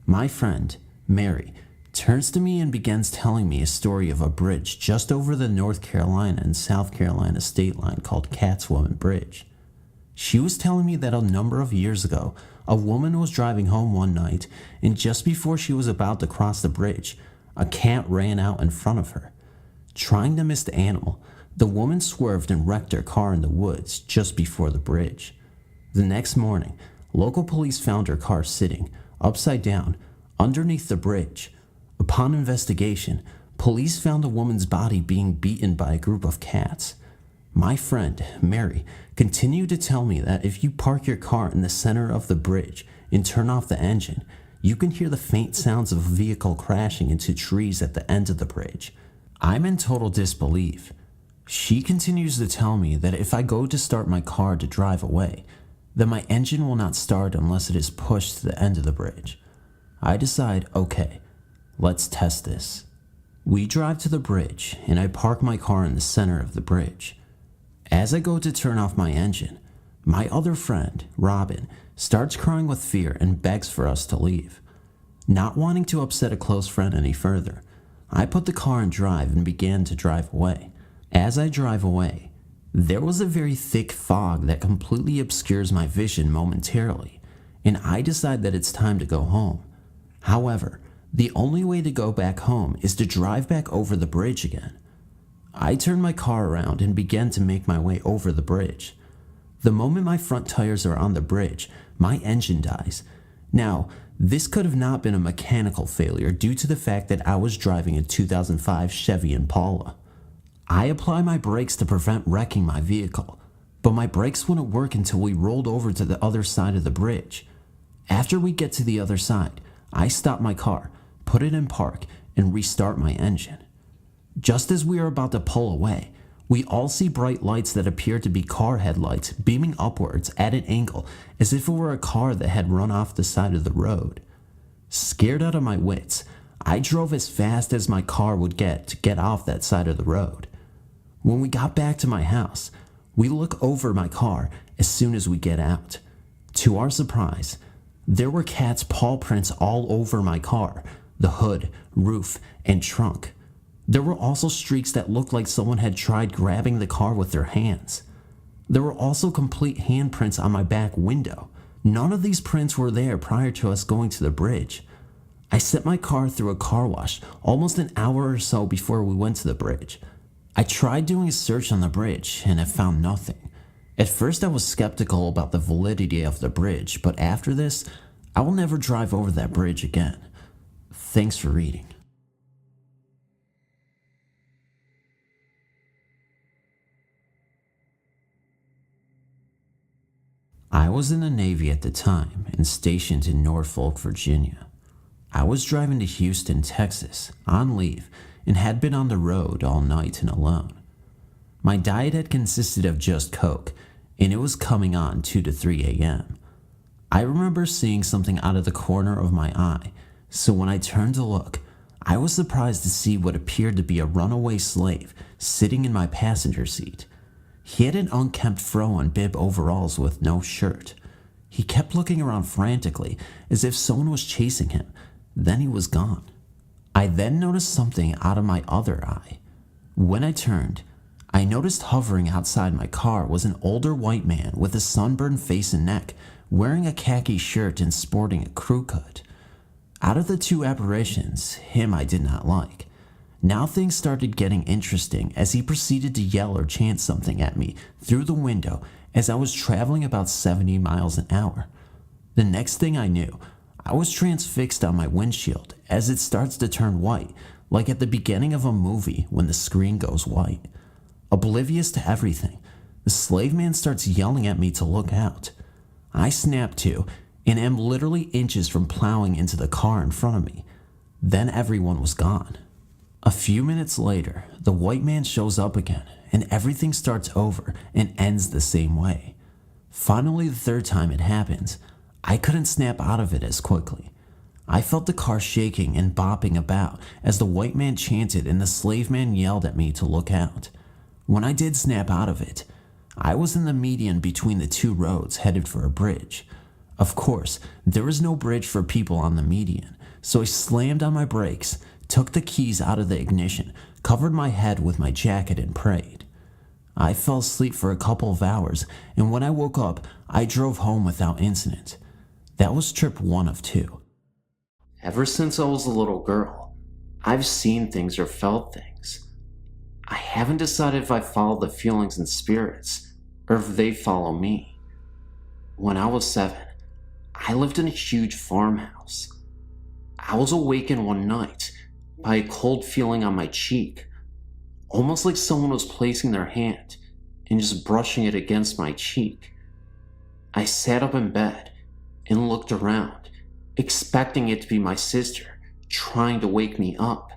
My friend, Mary, turns to me and begins telling me a story of a bridge just over the North Carolina and South Carolina state line called Catswoman Bridge. She was telling me that a number of years ago, a woman was driving home one night, and just before she was about to cross the bridge, a cat ran out in front of her. Trying to miss the animal, the woman swerved and wrecked her car in the woods just before the bridge. The next morning, local police found her car sitting, upside down, underneath the bridge. Upon investigation, police found a woman's body being beaten by a group of cats. My friend, Mary, continued to tell me that if you park your car in the center of the bridge and turn off the engine, you can hear the faint sounds of a vehicle crashing into trees at the end of the bridge. I'm in total disbelief. She continues to tell me that if I go to start my car to drive away, then my engine will not start unless it is pushed to the end of the bridge. I decide, okay, let's test this. We drive to the bridge, and I park my car in the center of the bridge. As I go to turn off my engine, my other friend, Robin, starts crying with fear and begs for us to leave. Not wanting to upset a close friend any further, I put the car in drive and began to drive away. As I drive away, there was a very thick fog that completely obscures my vision momentarily, and I decide that it's time to go home. However, the only way to go back home is to drive back over the bridge again. I turn my car around and begin to make my way over the bridge. The moment my front tires are on the bridge, my engine dies. Now, this could have not been a mechanical failure due to the fact that I was driving a 2005 Chevy Impala. I apply my brakes to prevent wrecking my vehicle, but my brakes wouldn't work until we rolled over to the other side of the bridge. After we get to the other side, I stop my car, put it in park, and restart my engine. Just as we are about to pull away, we all see bright lights that appear to be car headlights beaming upwards at an angle as if it were a car that had run off the side of the road. Scared out of my wits, I drove as fast as my car would get to get off that side of the road. When we got back to my house, we look over my car as soon as we get out. To our surprise, there were cats' paw prints all over my car, the hood, roof, and trunk. There were also streaks that looked like someone had tried grabbing the car with their hands. There were also complete handprints on my back window. None of these prints were there prior to us going to the bridge. I sent my car through a car wash almost an hour or so before we went to the bridge. I tried doing a search on the bridge and I found nothing. At first I was skeptical about the validity of the bridge, but after this, I will never drive over that bridge again. Thanks for reading. I was in the Navy at the time and stationed in Norfolk, Virginia. I was driving to Houston, Texas, on leave, and had been on the road all night and alone. My diet had consisted of just Coke, and it was coming on 2 to 3 a.m. I remember seeing something out of the corner of my eye, so when I turned to look, I was surprised to see what appeared to be a runaway slave sitting in my passenger seat. He had an unkempt fro and bib overalls with no shirt. He kept looking around frantically as if someone was chasing him. Then he was gone. I then noticed something out of my other eye. When I turned, I noticed hovering outside my car was an older white man with a sunburned face and neck, wearing a khaki shirt and sporting a crew cut. Out of the two apparitions, him I did not like. Now things started getting interesting as he proceeded to yell or chant something at me through the window as I was traveling about 70 miles an hour. The next thing I knew, I was transfixed on my windshield as it starts to turn white, like at the beginning of a movie when the screen goes white. Oblivious to everything, the slave man starts yelling at me to look out. I snap to and am literally inches from plowing into the car in front of me. Then everyone was gone. A few minutes later, the white man shows up again, and everything starts over and ends the same way. Finally, the third time it happens, I couldn't snap out of it as quickly. I felt the car shaking and bopping about as the white man chanted and the slave man yelled at me to look out. When I did snap out of it, I was in the median between the two roads headed for a bridge. Of course, there was no bridge for people on the median, so I slammed on my brakes, took the keys out of the ignition, covered my head with my jacket, and prayed. I fell asleep for a couple of hours, and when I woke up, I drove home without incident. That was trip 1 of 2. Ever since I was a little girl, I've seen things or felt things. I haven't decided if I follow the feelings and spirits, or if they follow me. When I was 7, I lived in a huge farmhouse. I was awakened one night by a cold feeling on my cheek, almost like someone was placing their hand and just brushing it against my cheek. I sat up in bed and looked around, expecting it to be my sister trying to wake me up.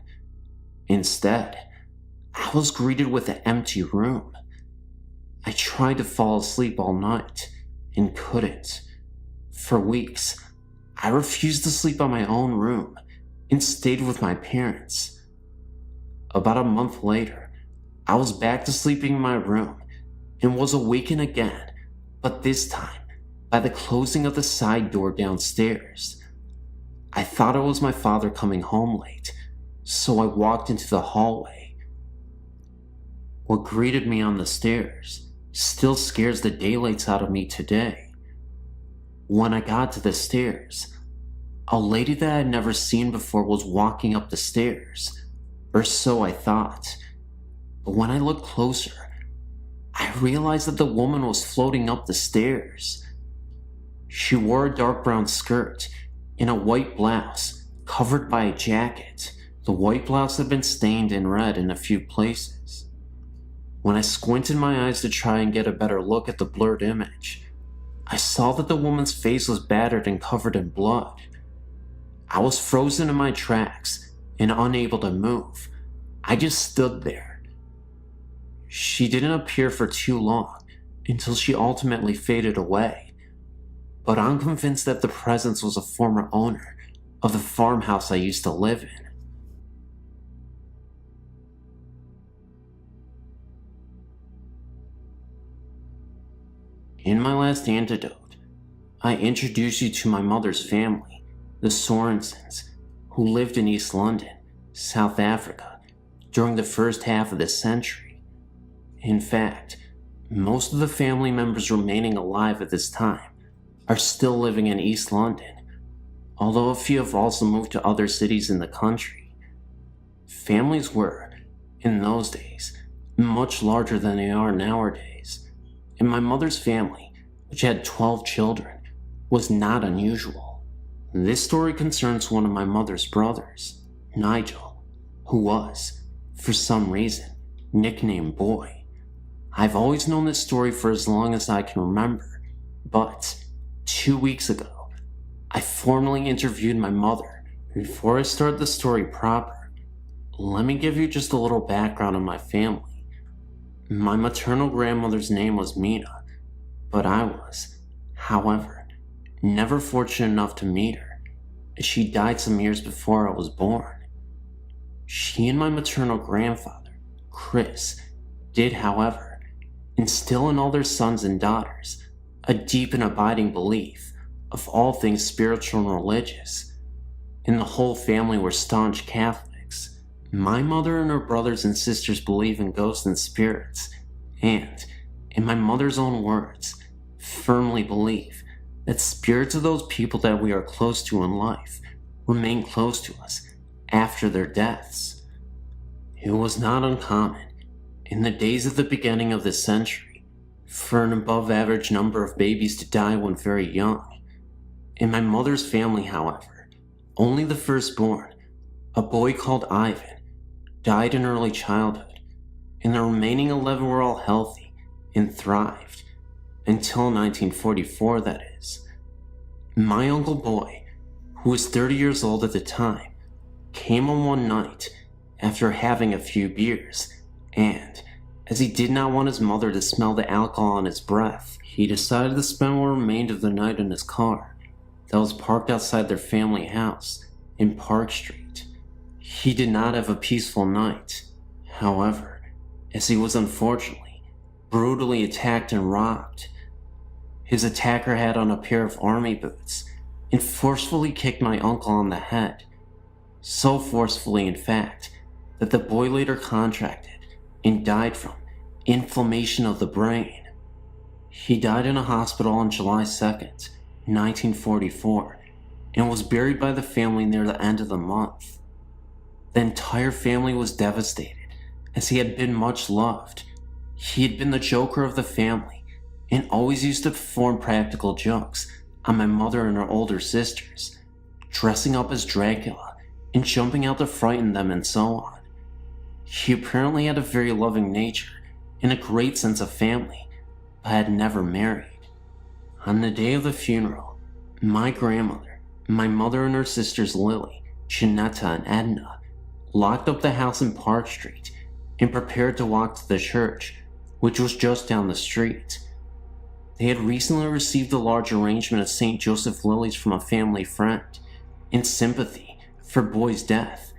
Instead, I was greeted with an empty room. I tried to fall asleep all night and couldn't. For weeks, I refused to sleep on my own room and stayed with my parents. About a month later, I was back to sleeping in my room and was awakened again, but this time by the closing of the side door downstairs. I thought it was my father coming home late, so I walked into the hallway. What greeted me on the stairs still scares the daylights out of me today. When I got to the stairs, a lady that I had never seen before was walking up the stairs, or so I thought. But when I looked closer, I realized that the woman was floating up the stairs. She wore a dark brown skirt and a white blouse covered by a jacket. The white blouse had been stained in red in a few places. When I squinted my eyes to try and get a better look at the blurred image, I saw that the woman's face was battered and covered in blood. I was frozen in my tracks and unable to move. I just stood there. She didn't appear for too long until she ultimately faded away, but I'm convinced that the presence was a former owner of the farmhouse I used to live in. In my last antidote, I introduce you to my mother's family, the Sorensens, who lived in East London, South Africa, during the first half of this century. In fact, most of the family members remaining alive at this time are still living in East London, although a few have also moved to other cities in the country. Families were, in those days, much larger than they are nowadays, and my mother's family, which had 12 children, was not unusual. This story concerns one of my mother's brothers, Nigel, who was, for some reason, nicknamed Boy. I've always known this story for as long as I can remember, but 2 weeks ago, I formally interviewed my mother. Before I start the story proper, let me give you just a little background on my family. My maternal grandmother's name was Mina, but I was, however, never fortunate enough to meet her, as she died some years before I was born. She and my maternal grandfather, Chris, did, however, instill in all their sons and daughters a deep and abiding belief of all things spiritual and religious, and the whole family were staunch Catholics. My mother and her brothers and sisters believe in ghosts and spirits, and, in my mother's own words, firmly believe that spirits of those people that we are close to in life remain close to us after their deaths. It was not uncommon, in the days of the beginning of this century, for an above average number of babies to die when very young. In my mother's family, however, only the firstborn, a boy called Ivan, died in early childhood, and the remaining 11 were all healthy and thrived, until 1944, that is. My Uncle Boy, who was 30 years old at the time, came home one night after having a few beers, and, as he did not want his mother to smell the alcohol on his breath, he decided to spend what remained of the night in his car that was parked outside their family house in Park Street. He did not have a peaceful night, however, as he was unfortunately brutally attacked and robbed. His attacker had on a pair of army boots and forcefully kicked my uncle on the head, so forcefully in fact that the boy later contracted and died from inflammation of the brain. He died in a hospital on July 2nd, 1944, and was buried by the family near the end of the month. The entire family was devastated, as he had been much loved. He had been the joker of the family, and always used to perform practical jokes on my mother and her older sisters, dressing up as Dracula and jumping out to frighten them and so on. He apparently had a very loving nature and a great sense of family, but had never married. On the day of the funeral, my grandmother, my mother and her sisters Lily, Janetta and Edna locked up the house in Park Street and prepared to walk to the church, which was just down the street. They had recently received a large arrangement of St. Joseph lilies from a family friend in sympathy for Boy's death,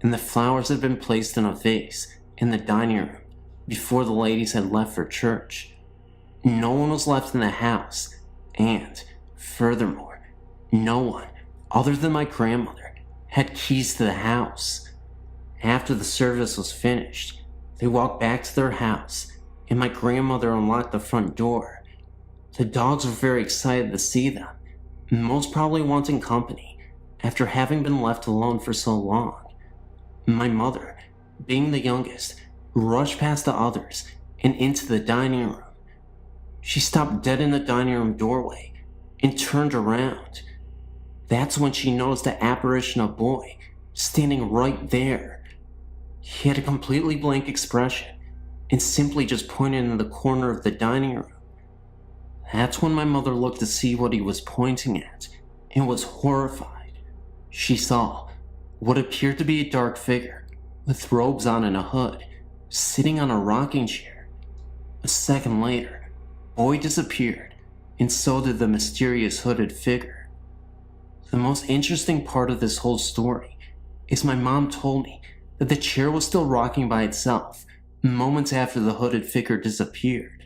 and the flowers had been placed in a vase in the dining room before the ladies had left for church. No one was left in the house, and, furthermore, no one, other than my grandmother, had keys to the house. After the service was finished, they walked back to their house, and my grandmother unlocked the front door. The dogs were very excited to see them, most probably wanting company after having been left alone for so long. My mother, being the youngest, rushed past the others and into the dining room. She stopped dead in the dining room doorway and turned around. That's when she noticed the apparition of Boy standing right there. He had a completely blank expression and simply just pointed in the corner of the dining room. That's when my mother looked to see what he was pointing at and was horrified. She saw what appeared to be a dark figure with robes on and a hood sitting on a rocking chair. A second later, Boy disappeared, and so did the mysterious hooded figure. The most interesting part of this whole story is my mom told me that the chair was still rocking by itself moments after the hooded figure disappeared.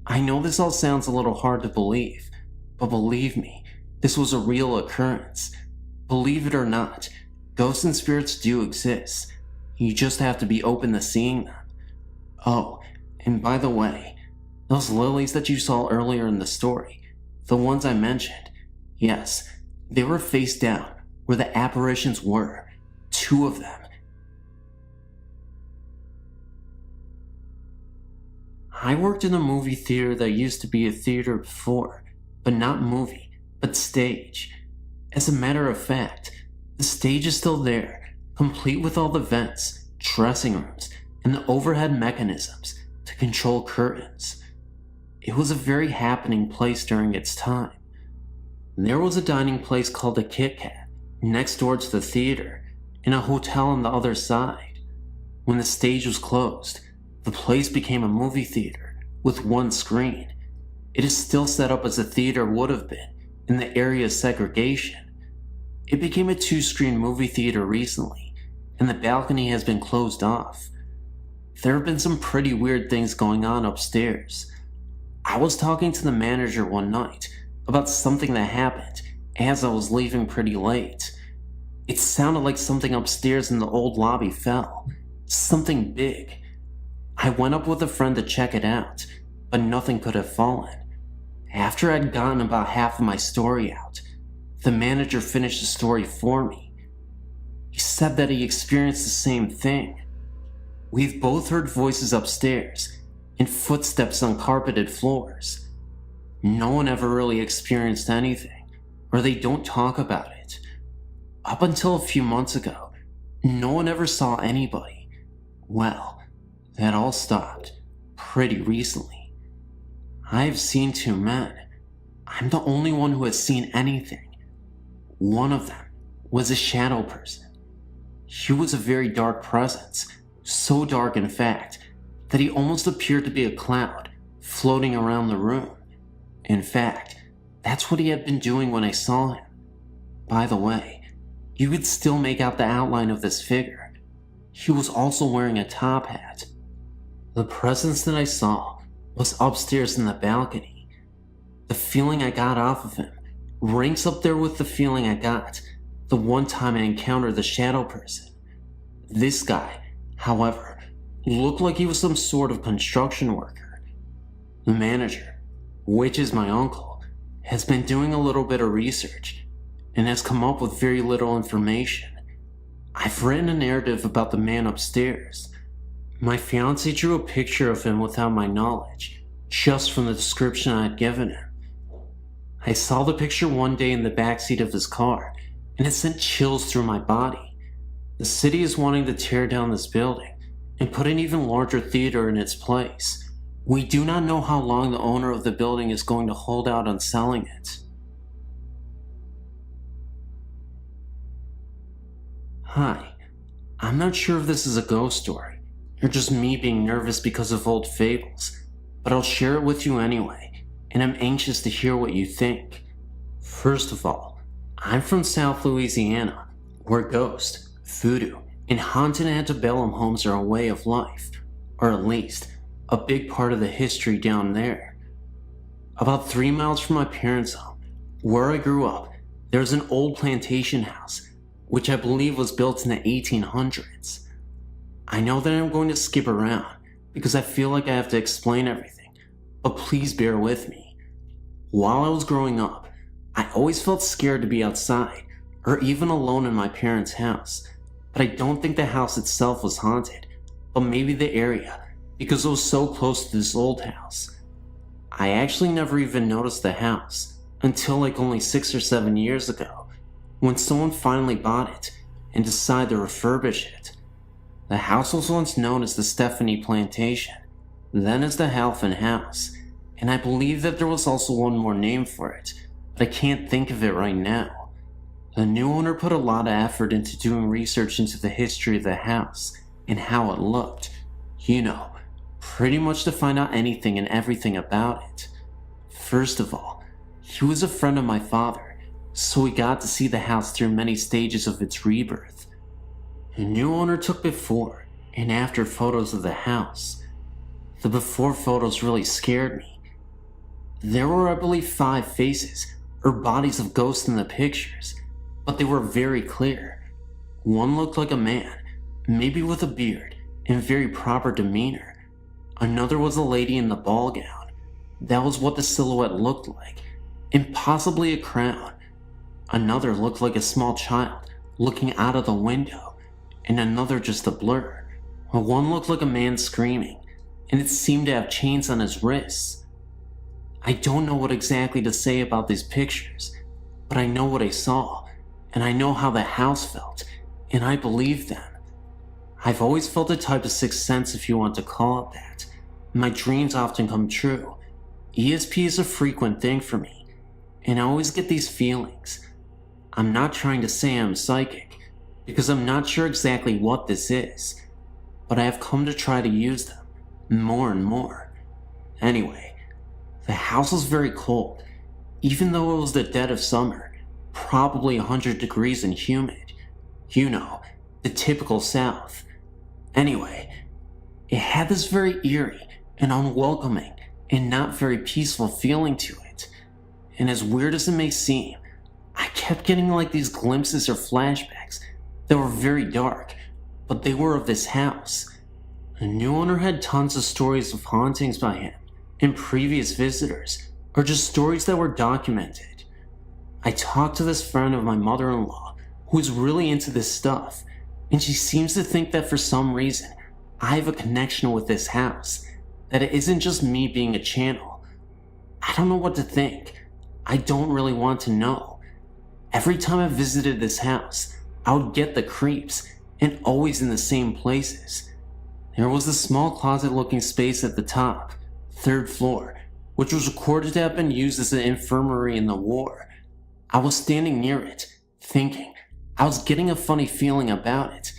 I know this all sounds a little hard to believe, but believe me, this was a real occurrence. Believe it or not, ghosts and spirits do exist. You just have to be open to seeing them. Oh, and by the way, those lilies that you saw earlier in the story, the ones I mentioned, yes, they were face down where the apparitions were, 2 of them. I worked in a movie theater that used to be a theater before, but not movie, but stage. As a matter of fact, the stage is still there, complete with all the vents, dressing rooms, and the overhead mechanisms to control curtains. It was a very happening place during its time. There was a dining place called the Kit Kat next door to the theater, and a hotel on the other side. When the stage was closed, the place became a movie theater with 1 screen. It is still set up as a theater would have been in the area's segregation. It became a 2-screen movie theater recently, and the balcony has been closed off. There have been some pretty weird things going on upstairs. I was talking to the manager one night about something that happened as I was leaving pretty late. It sounded like something upstairs in the old lobby fell. Something big. I went up with a friend to check it out, but nothing could have fallen. After I'd gotten about half of my story out, the manager finished the story for me. He said that he experienced the same thing. We've both heard voices upstairs and footsteps on carpeted floors. No one ever really experienced anything, or they don't talk about it. Up until a few months ago, no one ever saw anybody. Well, that all stopped pretty recently. I've seen 2 men. I'm the only one who has seen anything. One of them was a shadow person. He was a very dark presence, so dark in fact that he almost appeared to be a cloud floating around the room. In fact, that's what he had been doing when I saw him. By the way, you could still make out the outline of this figure. He was also wearing a top hat. The presence that I saw was upstairs in the balcony. The feeling I got off of him ranks up there with the feeling I got the one time I encountered the shadow person. This guy, however, looked like he was some sort of construction worker. The manager, which is my uncle, has been doing a little bit of research and has come up with very little information. I've written a narrative about the man upstairs. My fiance drew a picture of him without my knowledge, just from the description I had given him. I saw the picture one day in the backseat of his car, and it sent chills through my body. The city is wanting to tear down this building and put an even larger theater in its place. We do not know how long the owner of the building is going to hold out on selling it. Hi, I'm not sure if this is a ghost story or just me being nervous because of old fables, but I'll share it with you anyway, and I'm anxious to hear what you think. First of all, I'm from South Louisiana, where ghosts, voodoo, and haunted antebellum homes are a way of life, or at least a big part of the history down there. About 3 miles from my parents' home, where I grew up, there's an old plantation house, which I believe was built in the 1800s. I know that I'm going to skip around because I feel like I have to explain everything, but please bear with me. While I was growing up, I always felt scared to be outside or even alone in my parents' house, but I don't think the house itself was haunted, but maybe the area, because it was so close to this old house. I actually never even noticed the house until like only 6 or 7 years ago, when someone finally bought it and decided to refurbish it. The house was once known as the Stephanie Plantation, then as the Halfin House, and I believe that there was also one more name for it, but I can't think of it right now. The new owner put a lot of effort into doing research into the history of the house and how it looked. You know, pretty much to find out anything and everything about it. First of all, he was a friend of my father, so we got to see the house through many stages of its rebirth. The new owner took before and after photos of the house. The before photos really scared me. There were, I believe, 5 faces or bodies of ghosts in the pictures, but they were very clear. One looked like a man, maybe with a beard and very proper demeanor. Another was a lady in the ball gown. That was what the silhouette looked like, and possibly a crown. Another looked like a small child looking out of the window, and another just a blur. One looked like a man screaming, and it seemed to have chains on his wrists. I don't know what exactly to say about these pictures, but I know what I saw, and I know how the house felt, and I believe them. I've always felt a type of sixth sense, if you want to call it that. My dreams often come true. ESP is a frequent thing for me, and I always get these feelings. I'm not trying to say I'm psychic, because I'm not sure exactly what this is, but I have come to try to use them more and more. Anyway, the house was very cold, even though it was the dead of summer, probably 100 degrees and humid. You know, the typical South. Anyway, it had this very eerie and unwelcoming and not very peaceful feeling to it. And as weird as it may seem, I kept getting like these glimpses or flashbacks that were very dark, but they were of this house. The new owner had tons of stories of hauntings by him and previous visitors, or just stories that were documented. I talked to this friend of my mother-in-law who is really into this stuff, and she seems to think that for some reason I have a connection with this house, that it isn't just me being a channel. I don't know what to think. I don't really want to know. Every time I visited this house, I would get the creeps, and always in the same places. There was a small closet-looking space at the top, 3rd floor, which was recorded to have been used as an infirmary in the war. I was standing near it, thinking. I was getting a funny feeling about it,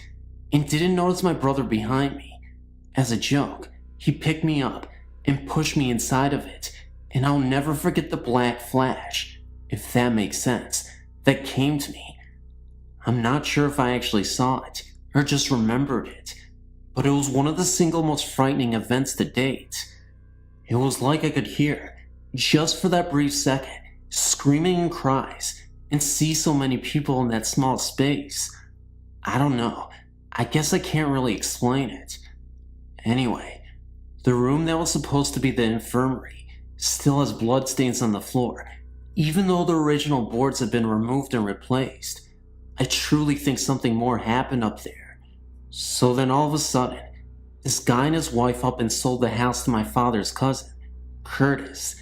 and didn't notice my brother behind me. As a joke, he picked me up and pushed me inside of it, and I'll never forget the black flash, if that makes sense, that came to me. I'm not sure if I actually saw it, or just remembered it, but it was one of the single most frightening events to date. It was like I could hear, just for that brief second, screaming and cries, and see so many people in that small space. I don't know, I guess I can't really explain it. Anyway, the room that was supposed to be the infirmary still has bloodstains on the floor, even though the original boards have been removed and replaced. I truly think something more happened up there. So then all of a sudden, this guy and his wife up and sold the house to my father's cousin, Curtis.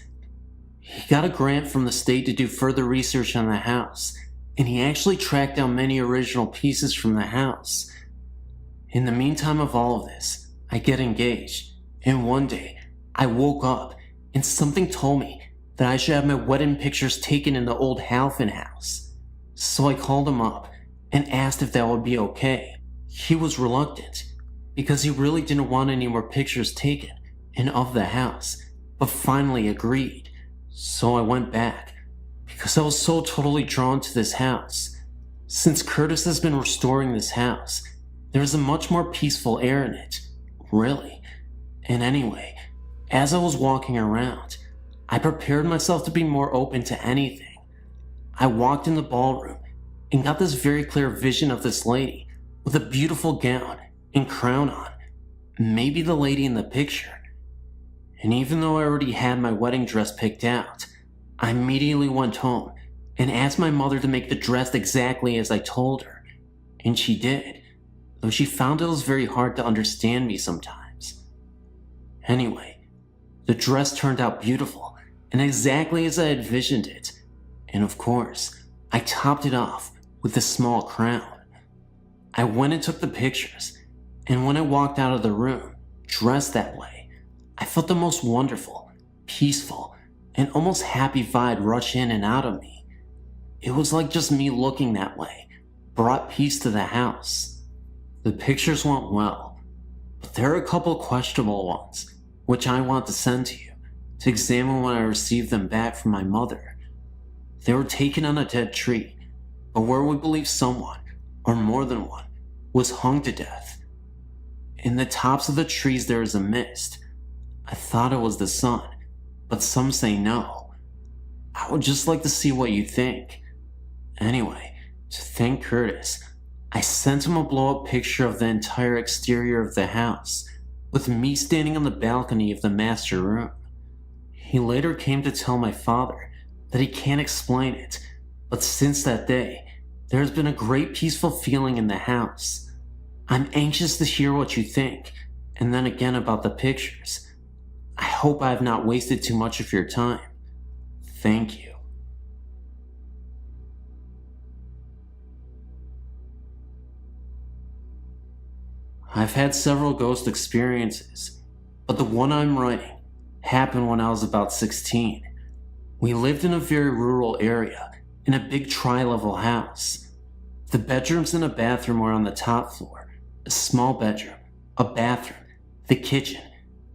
He got a grant from the state to do further research on the house, and he actually tracked down many original pieces from the house. In the meantime of all of this, I get engaged, and one day I woke up and something told me that I should have my wedding pictures taken in the old Halfin house. So I called him up and asked if that would be okay. He was reluctant because he really didn't want any more pictures taken and of the house, but finally agreed. So I went back because I was so totally drawn to this house. Since Curtis has been restoring this house, there's a much more peaceful air in it, really. And anyway, as I was walking around, I prepared myself to be more open to anything. I walked in the ballroom and got this very clear vision of this lady with a beautiful gown and crown on, maybe the lady in the picture. And even though I already had my wedding dress picked out, I immediately went home and asked my mother to make the dress exactly as I told her, and she did, though she found it was very hard to understand me sometimes. Anyway, the dress turned out beautiful and exactly as I had envisioned it, and of course, I topped it off with a small crown. I went and took the pictures, and when I walked out of the room, dressed that way, I felt the most wonderful, peaceful, and almost happy vibe rush in and out of me. It was like just me looking that way brought peace to the house. The pictures went well, but there are a couple questionable ones which I want to send to you to examine when I received them back from my mother. They were taken on a dead tree, but where we believe someone, or more than one, was hung to death. In the tops of the trees there is a mist. I thought it was the sun, but some say no. I would just like to see what you think. Anyway, to thank Curtis, I sent him a blow-up picture of the entire exterior of the house, with me standing on the balcony of the master room. He later came to tell my father that he can't explain it, but since that day, there has been a great peaceful feeling in the house. I'm anxious to hear what you think, and then again about the pictures. I hope I have not wasted too much of your time. Thank you. I've had several ghost experiences, but the one I'm writing happened when I was about 16. We lived in a very rural area in a big tri-level house. The bedrooms and a bathroom were on the top floor, a small bedroom, a bathroom, the kitchen,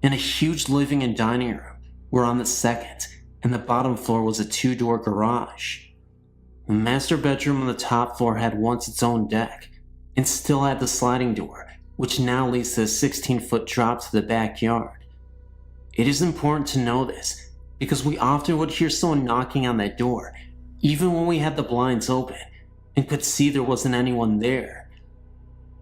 and a huge living and dining room were on the second, and the bottom floor was a 2-door garage. The master bedroom on the top floor had once its own deck, and still had the sliding door, which now leads to a 16-foot drop to the backyard. It is important to know this, because we often would hear someone knocking on that door, even when we had the blinds open, and could see there wasn't anyone there.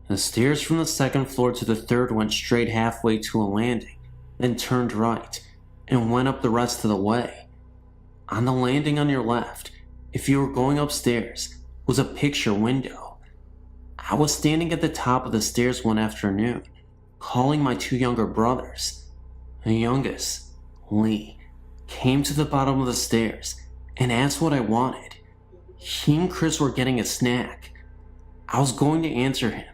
The stairs from the second floor to the third went straight halfway to a landing, then turned right, and went up the rest of the way. On the landing on your left, if you were going upstairs, was a picture window. I was standing at the top of the stairs one afternoon, calling my 2 younger brothers. The youngest, Lee, came to the bottom of the stairs and asked what I wanted. He and Chris were getting a snack. I was going to answer him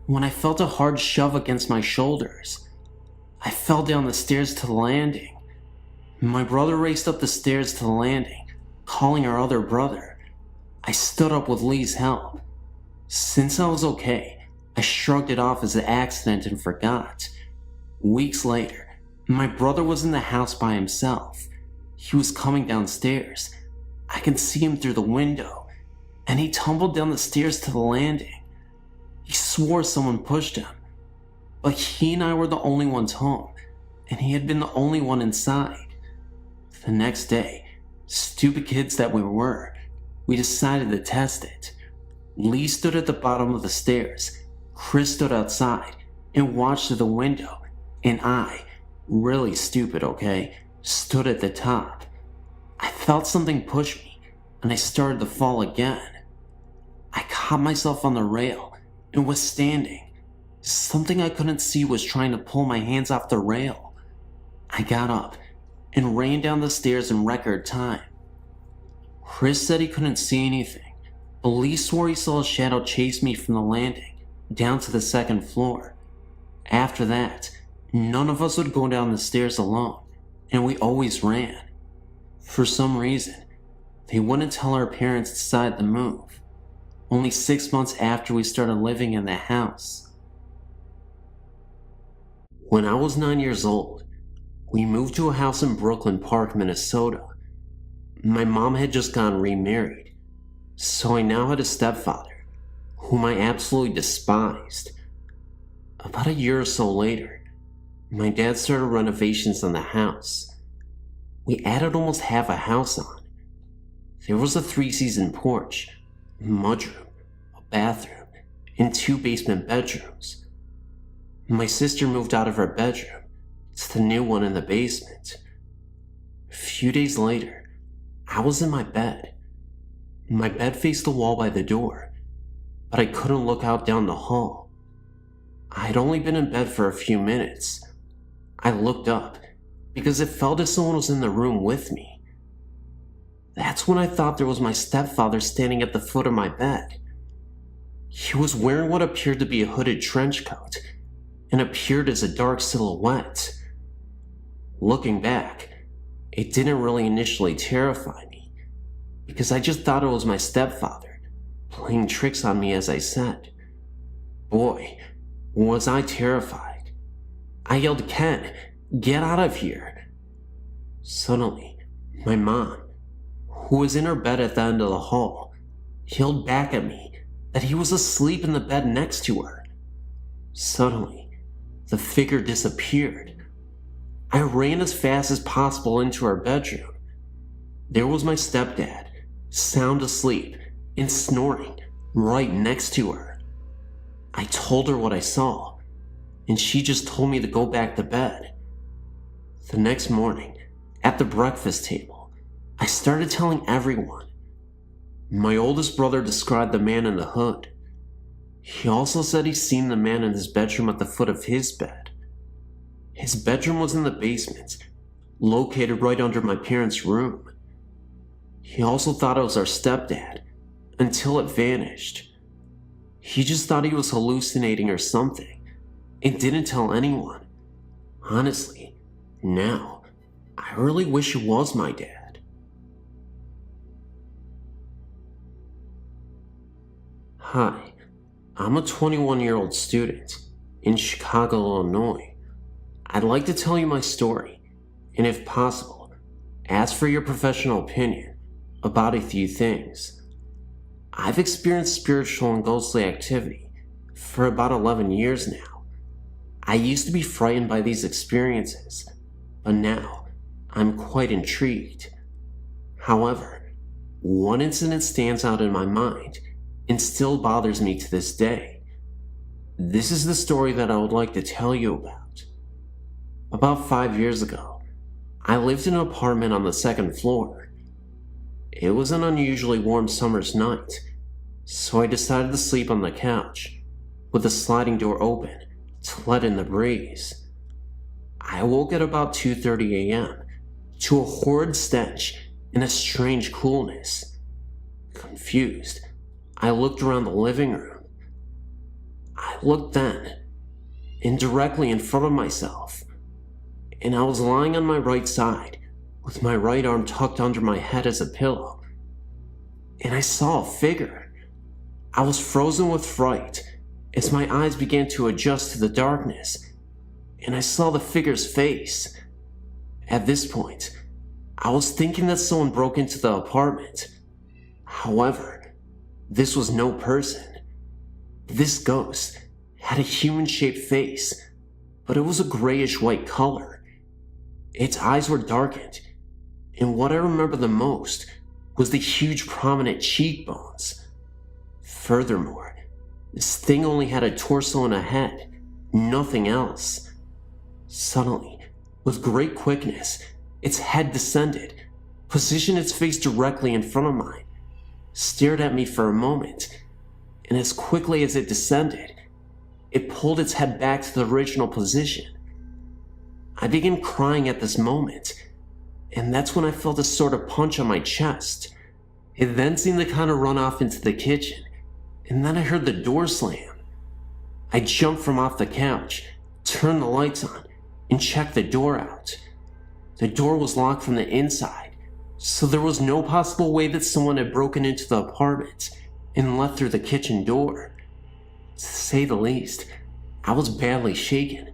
when I felt a hard shove against my shoulders. I fell down the stairs to the landing. My brother raced up the stairs to the landing, calling our other brother. I stood up with Lee's help. Since I was okay, I shrugged it off as an accident and forgot. Weeks later, my brother was in the house by himself. He was coming downstairs. I could see him through the window, and he tumbled down the stairs to the landing. He swore someone pushed him, but he and I were the only ones home, and he had been the only one inside. The next day, stupid kids that we were, we decided to test it. Lee stood at the bottom of the stairs, Chris stood outside and watched through the window, and I, really stupid, okay, stood at the top. I felt something push me, and I started to fall again. I caught myself on the rail and was standing. Something I couldn't see was trying to pull my hands off the rail. I got up and ran down the stairs in record time. Chris said he couldn't see anything, Police swore he saw a shadow chase me from the landing down to the second floor. After that, none of us would go down the stairs alone, and we always ran. For some reason, they wouldn't tell our parents to decide to move, only 6 months after we started living in the house. When I was 9 years old, we moved to a house in Brooklyn Park, Minnesota. My mom had just gotten remarried, so I now had a stepfather, whom I absolutely despised. About a year or so later, my dad started renovations on the house. We added almost half a house on. There was a 3-season porch, a mudroom, a bathroom, and 2 basement bedrooms. My sister moved out of her bedroom to the new one in the basement. A few days later, I was in my bed. My bed faced the wall by the door, but I couldn't look out down the hall. I had only been in bed for a few minutes. I looked up because it felt as someone was in the room with me. That's when I thought there was my stepfather standing at the foot of my bed. He was wearing what appeared to be a hooded trench coat and appeared as a dark silhouette. Looking back, it didn't really initially terrify me because I just thought it was my stepfather playing tricks on me, as I said. Boy, was I terrified. I yelled, "Ken, get out of here." Suddenly, my mom, who was in her bed at the end of the hall, yelled back at me that he was asleep in the bed next to her. Suddenly, the figure disappeared. I ran as fast as possible into our bedroom. There was my stepdad, sound asleep and snoring right next to her. I told her what I saw, and she just told me to go back to bed. The next morning, at the breakfast table, I started telling everyone. My oldest brother described the man in the hood. He also said he'd seen the man in his bedroom at the foot of his bed. His bedroom was in the basement, located right under my parents' room. He also thought it was our stepdad, until it vanished. He just thought he was hallucinating or something, and didn't tell anyone. Honestly, now, I really wish it was my dad. Hi, I'm a 21-year-old student in Chicago, Illinois. I'd like to tell you my story, and if possible, ask for your professional opinion about a few things. I've experienced spiritual and ghostly activity for about 11 years now. I used to be frightened by these experiences, but now I'm quite intrigued. However, one incident stands out in my mind and still bothers me to this day. This is the story that I would like to tell you about. About 5 years ago, I lived in an apartment on the second floor. It was an unusually warm summer's night, so I decided to sleep on the couch, with the sliding door open to let in the breeze. I woke at about 2:30 a.m. to a horrid stench and a strange coolness. Confused, I looked around the living room. I looked then, and directly in front of myself, and I was lying on my right side, with my right arm tucked under my head as a pillow. And I saw a figure. I was frozen with fright as my eyes began to adjust to the darkness, and I saw the figure's face. At this point, I was thinking that someone broke into the apartment. However, this was no person. This ghost had a human-shaped face, but it was a grayish-white color. Its eyes were darkened, and what I remember the most was the huge prominent cheekbones. Furthermore, this thing only had a torso and a head, nothing else. Suddenly, with great quickness, its head descended, positioned its face directly in front of mine, stared at me for a moment, and as quickly as it descended, it pulled its head back to the original position. I began crying at this moment, and that's when I felt a sort of punch on my chest. It then seemed to kind of run off into the kitchen, and then I heard the door slam. I jumped from off the couch, turned the lights on, and checked the door out. The door was locked from the inside, so there was no possible way that someone had broken into the apartment and left through the kitchen door. To say the least, I was badly shaken.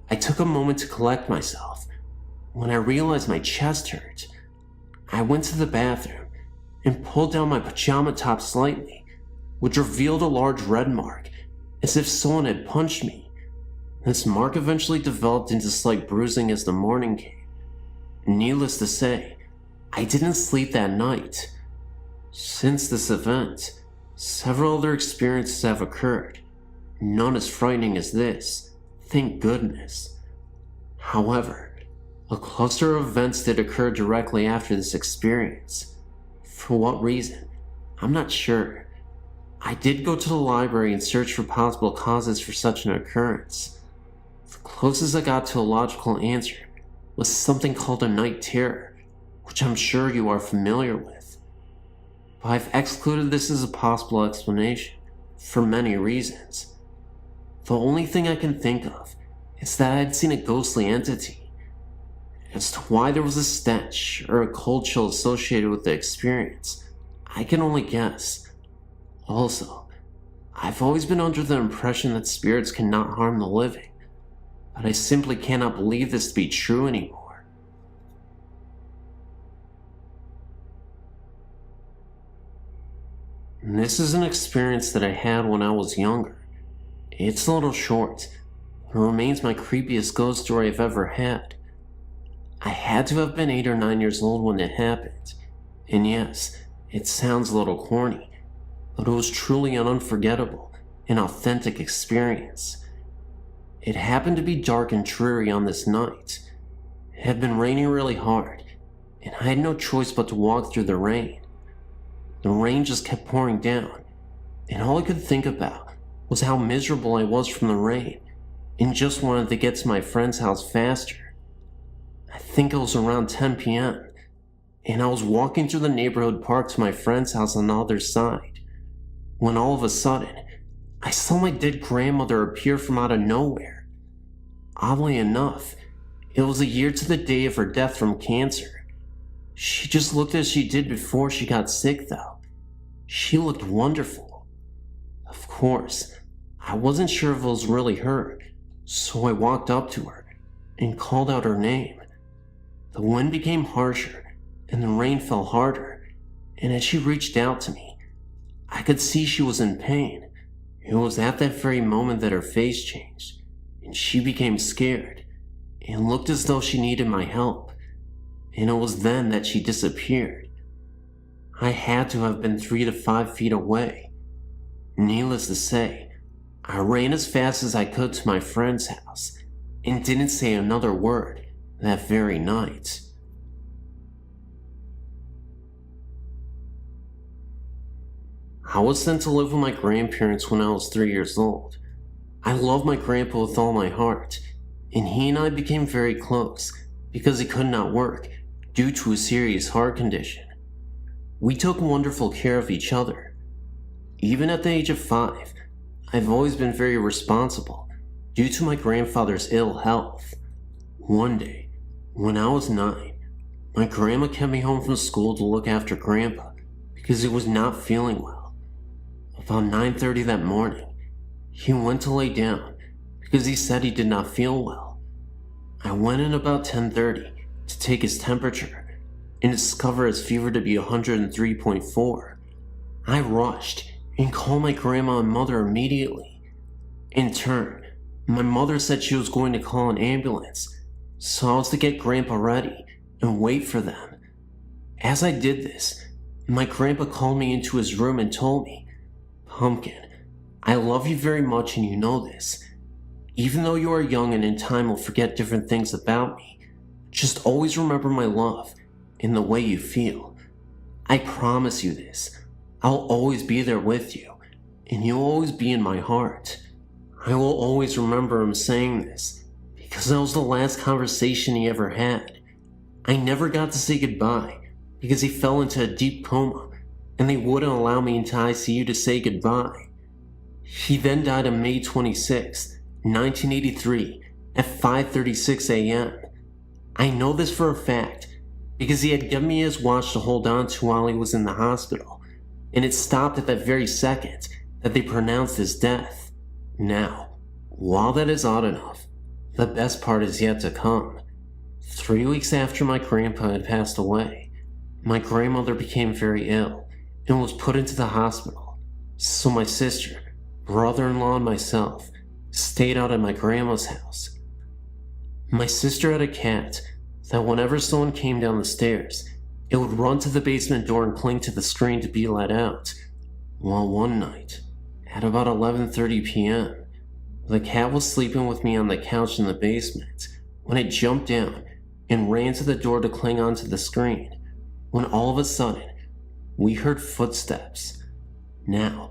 I took a moment to collect myself. When I realized my chest hurt, I went to the bathroom and pulled down my pajama top slightly, which revealed a large red mark, as if someone had punched me. This mark eventually developed into slight bruising as the morning came. Needless to say, I didn't sleep that night. Since this event, several other experiences have occurred, none as frightening as this, thank goodness. However, a cluster of events did occur directly after this experience. For what reason? I'm not sure. I did go to the library and search for possible causes for such an occurrence. The closest I got to a logical answer was something called a night terror, which I'm sure you are familiar with. But I've excluded this as a possible explanation, for many reasons. The only thing I can think of is that I had seen a ghostly entity. As to why there was a stench or a cold chill associated with the experience, I can only guess. Also, I've always been under the impression that spirits cannot harm the living, but I simply cannot believe this to be true anymore. And this is an experience that I had when I was younger. It's a little short, but it remains my creepiest ghost story I've ever had. I had to have been 8 or 9 years old when it happened, and yes, it sounds a little corny, but it was truly an unforgettable and authentic experience. It happened to be dark and dreary on this night. It had been raining really hard, and I had no choice but to walk through the rain. The rain just kept pouring down, and all I could think about was how miserable I was from the rain, and just wanted to get to my friend's house faster. I think it was around 10 p.m., and I was walking through the neighborhood park to my friend's house on the other side, when all of a sudden, I saw my dead grandmother appear from out of nowhere. Oddly enough, it was a year to the day of her death from cancer. She just looked as she did before she got sick, though. She looked wonderful. Of course, I wasn't sure if it was really her, so I walked up to her and called out her name. The wind became harsher and the rain fell harder, and as she reached out to me, I could see she was in pain. It was at that very moment that her face changed, and she became scared, and looked as though she needed my help, and it was then that she disappeared. I had to have been 3 to 5 feet away. Needless to say, I ran as fast as I could to my friend's house, and didn't say another word that very night. I was sent to live with my grandparents when I was 3 years old. I loved my grandpa with all my heart, and he and I became very close because he could not work due to a serious heart condition. We took wonderful care of each other. Even at the age of 5, I've always been very responsible due to my grandfather's ill health. One day, when I was 9, my grandma kept me home from school to look after Grandpa because he was not feeling well. About 9:30 that morning, he went to lay down because he said he did not feel well. I went in about 10:30 to take his temperature and discovered his fever to be 103.4. I rushed and called my grandma and mother immediately. In turn, my mother said she was going to call an ambulance, so I was to get Grandpa ready and wait for them. As I did this, my grandpa called me into his room and told me, "Pumpkin, I love you very much and you know this. Even though you are young and in time will forget different things about me, just always remember my love and the way you feel. I promise you this. I'll always be there with you, and you'll always be in my heart." I will always remember him saying this, because that was the last conversation he ever had. I never got to say goodbye, because he fell into a deep coma and they wouldn't allow me into ICU to say goodbye. He then died on May 26, 1983 at 5:36 a.m. I know this for a fact because he had given me his watch to hold on to while he was in the hospital, and it stopped at that very second that they pronounced his death. Now, while that is odd enough, the best part is yet to come. 3 weeks after my grandpa had passed away, my grandmother became very ill and was put into the hospital, so my sister, brother-in-law, and myself stayed out at my grandma's house. My sister had a cat that whenever someone came down the stairs, it would run to the basement door and cling to the screen to be let out. Well, one night, at about 11:30 p.m., the cat was sleeping with me on the couch in the basement when it jumped down and ran to the door to cling onto the screen, when all of a sudden, we heard footsteps. Now,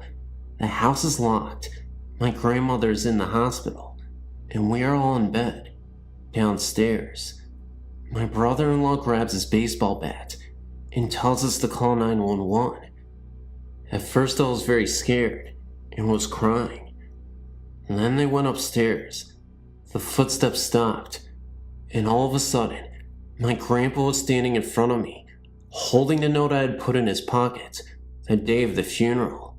the house is locked, my grandmother is in the hospital, and we are all in bed, downstairs. My brother-in-law grabs his baseball bat and tells us to call 911. At first I was very scared and was crying. And then they went upstairs. The footsteps stopped, and all of a sudden, my grandpa was standing in front of me, holding the note I had put in his pocket the day of the funeral.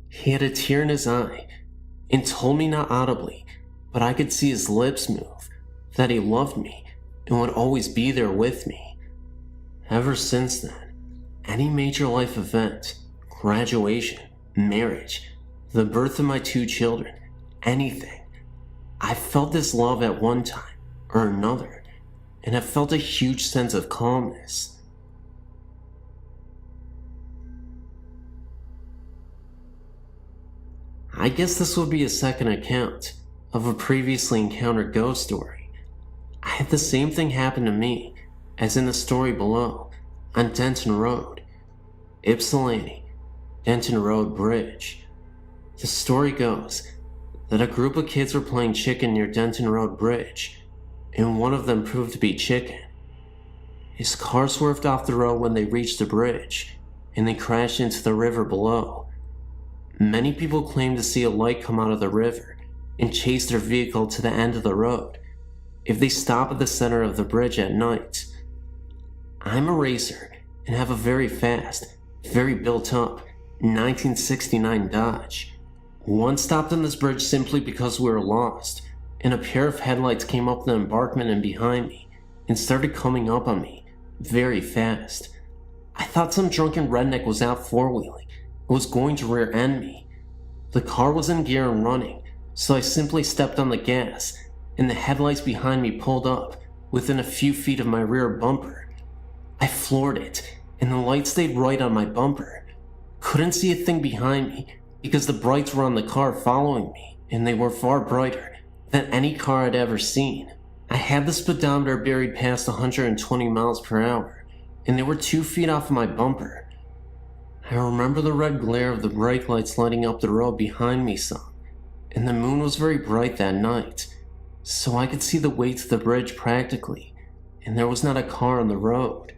He had a tear in his eye and told me not audibly, but I could see his lips move, that he loved me and would always be there with me. Ever since then, any major life event, graduation, marriage, the birth of my 2 children, anything, I felt this love at one time or another, and have felt a huge sense of calmness. I guess this would be a second account of a previously encountered ghost story. I had the same thing happen to me as in the story below on Denton Road, Ypsilanti, Denton Road Bridge. The story goes that a group of kids were playing chicken near Denton Road Bridge, and one of them proved to be Chicken. His car swerved off the road when they reached the bridge, and they crashed into the river below. Many people claim to see a light come out of the river and chase their vehicle to the end of the road if they stop at the center of the bridge at night. I'm a racer and have a very fast, very built up 1969 Dodge. One stopped on this bridge simply because we were lost, and a pair of headlights came up the embankment and behind me and started coming up on me very fast. I thought some drunken redneck was out four-wheeling and was going to rear-end me. The car was in gear and running, so I simply stepped on the gas, and the headlights behind me pulled up within a few feet of my rear bumper. I floored it, and the light stayed right on my bumper. Couldn't see a thing behind me because the brights were on the car following me, and they were far brighter than any car I'd ever seen. I had the speedometer buried past 120 miles per hour, and they were 2 feet off of my bumper. I remember the red glare of the brake lights lighting up the road behind me some, and the moon was very bright that night, so I could see the way to the bridge practically, and there was not a car on the road.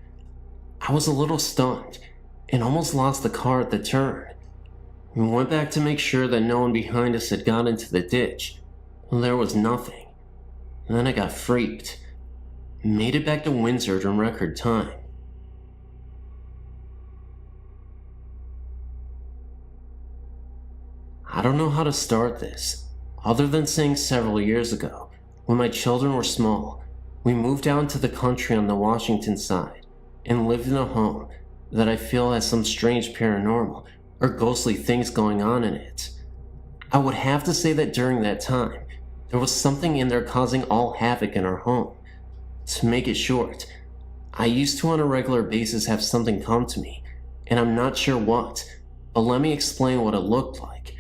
I was a little stunned, and almost lost the car at the turn. We went back to make sure that no one behind us had got into the ditch. Well, there was nothing. And then I got freaked. Made it back to Windsor in record time. I don't know how to start this, other than saying several years ago, when my children were small, we moved out into the country on the Washington side and lived in a home that I feel has some strange paranormal or ghostly things going on in it. I would have to say that during that time, there was something in there causing all havoc in our home. To make it short, I used to on a regular basis have something come to me, and I'm not sure what, but let me explain what it looked like.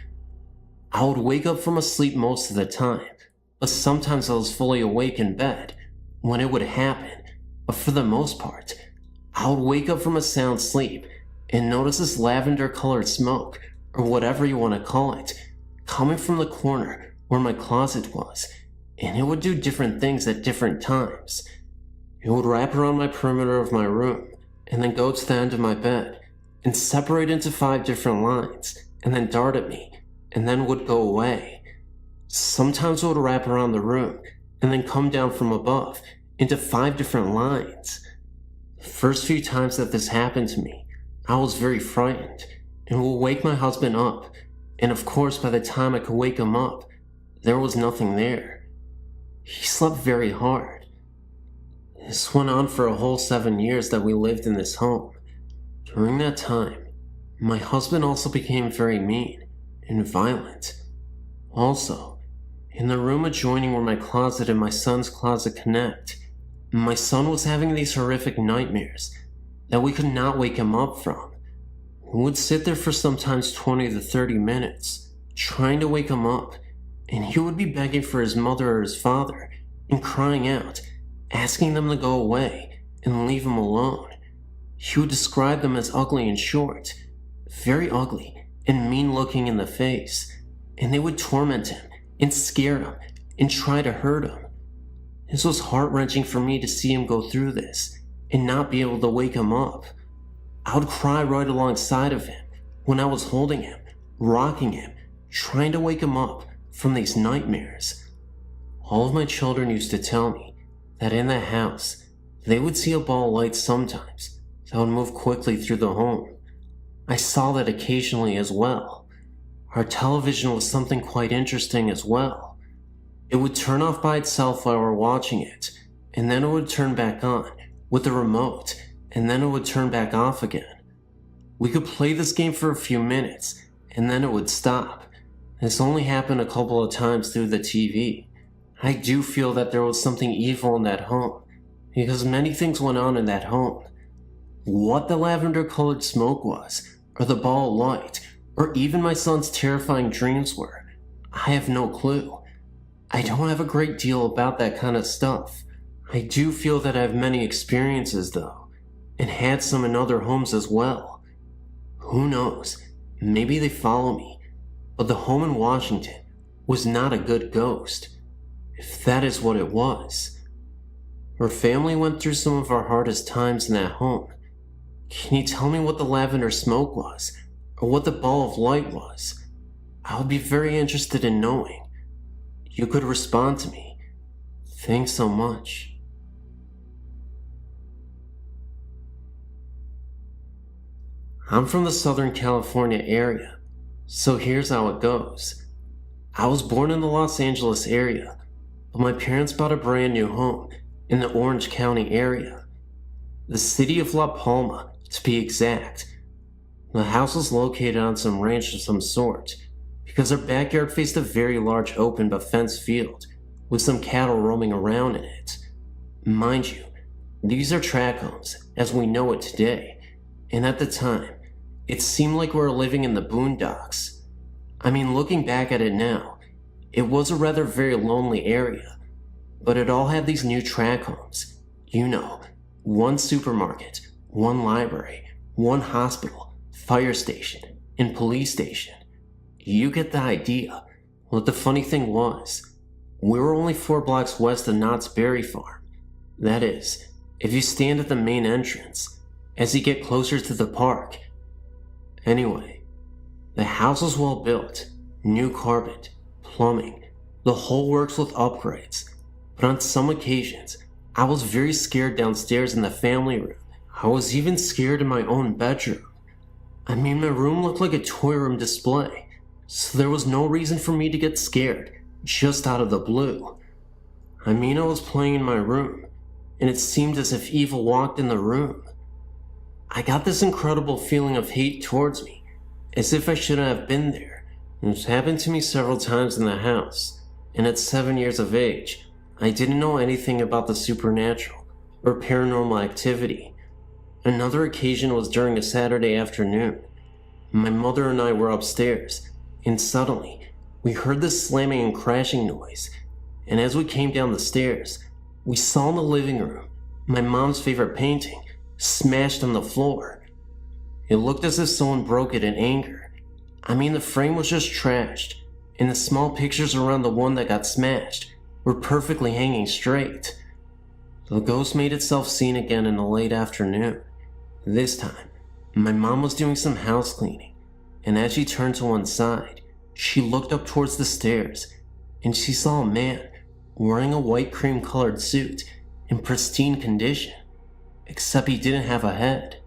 I would wake up from a sleep most of the time, but sometimes I was fully awake in bed when it would happen, but for the most part, I would wake up from a sound sleep and notice this lavender-colored smoke, or whatever you want to call it, coming from the corner where my closet was, and it would do different things at different times. It would wrap around my perimeter of my room, and then go to the end of my bed, and separate into 5 different lines, and then dart at me, and then would go away. Sometimes it would wrap around the room, and then come down from above, into 5 different lines. The first few times that this happened to me, I was very frightened, and would wake my husband up, and of course by the time I could wake him up, there was nothing there. He slept very hard. This went on for a whole 7 years that we lived in this home. During that time, my husband also became very mean and violent. Also, in the room adjoining where my closet and my son's closet connect, my son was having these horrific nightmares that we could not wake him up from. We would sit there for sometimes 20 to 30 minutes, trying to wake him up, and he would be begging for his mother or his father and crying out, asking them to go away and leave him alone. He would describe them as ugly and short, very ugly and mean looking in the face, and they would torment him and scare him and try to hurt him. This was heart-wrenching for me to see him go through this and not be able to wake him up. I would cry right alongside of him when I was holding him, rocking him, trying to wake him up from these nightmares. All of my children used to tell me that in the house, they would see a ball of light sometimes that would move quickly through the home. I saw that occasionally as well. Our television was something quite interesting as well. It would turn off by itself while we were watching it, and then it would turn back on with the remote, and then it would turn back off again. We could play this game for a few minutes, and then it would stop. This only happened a couple of times through the TV. I do feel that there was something evil in that home, because many things went on in that home. What the lavender-colored smoke was, or the ball of light, or even my son's terrifying dreams were, I have no clue. I don't have a great deal about that kind of stuff. I do feel that I have many experiences though, and had some in other homes as well. Who knows, maybe they follow me, but the home in Washington was not a good ghost, if that is what it was. Our family went through some of our hardest times in that home. Can you tell me what the lavender smoke was, or what the ball of light was? I would be very interested in knowing. You could respond to me. Thanks so much. I'm from the Southern California area, so here's how it goes. I was born in the Los Angeles area, but my parents bought a brand new home in the Orange County area. The city of La Palma, to be exact. The house was located on some ranch of some sort, because our backyard faced a very large open but fenced field, with some cattle roaming around in it. Mind you, these are tract homes, as we know it today, and at the time, it seemed like we were living in the boondocks. I mean, looking back at it now, it was a rather very lonely area, but it all had these new tract homes. You know, one supermarket, one library, one hospital, fire station, and police station. You get the idea. What the funny thing was, we were only 4 blocks west of Knott's Berry Farm. That is, if you stand at the main entrance, as you get closer to the park. Anyway, the house was well built, new carpet, plumbing, the whole works with upgrades. But on some occasions, I was very scared downstairs in the family room. I was even scared in my own bedroom. I mean, my room looked like a toy room display, so there was no reason for me to get scared, just out of the blue. I mean, I was playing in my room, and it seemed as if evil walked in the room. I got this incredible feeling of hate towards me, as if I shouldn't have been there. It's happened to me several times in the house, and at 7 years of age, I didn't know anything about the supernatural or paranormal activity. Another occasion was during a Saturday afternoon. My mother and I were upstairs, and suddenly, we heard this slamming and crashing noise, and as we came down the stairs, we saw in the living room my mom's favorite painting smashed on the floor. It looked as if someone broke it in anger. I mean, the frame was just trashed, and the small pictures around the one that got smashed were perfectly hanging straight. The ghost made itself seen again in the late afternoon. This time, My mom was doing some house cleaning, and as she turned to one side, she looked up towards the stairs, and she saw a man wearing a white cream-colored suit in pristine condition, except he didn't have a head.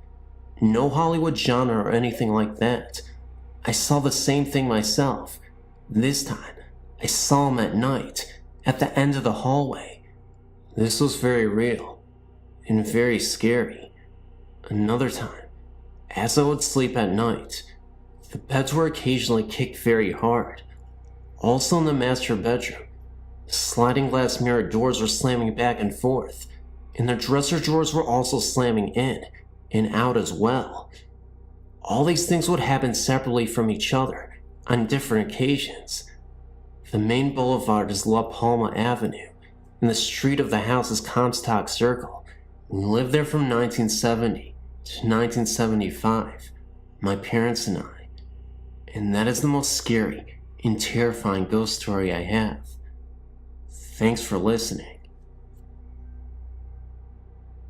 No Hollywood genre or anything like that. I saw the same thing myself. This time, I saw him at night, at the end of the hallway. This was very real, and very scary. Another time, as I would sleep at night, the beds were occasionally kicked very hard. Also in the master bedroom, the sliding glass mirror doors were slamming back and forth, and the dresser drawers were also slamming in and out as well. All these things would happen separately from each other on different occasions. The main boulevard is La Palma Avenue, and the street of the house is Comstock Circle. We lived there from 1970 to 1975, my parents and I. And that is the most scary and terrifying ghost story I have. Thanks for listening.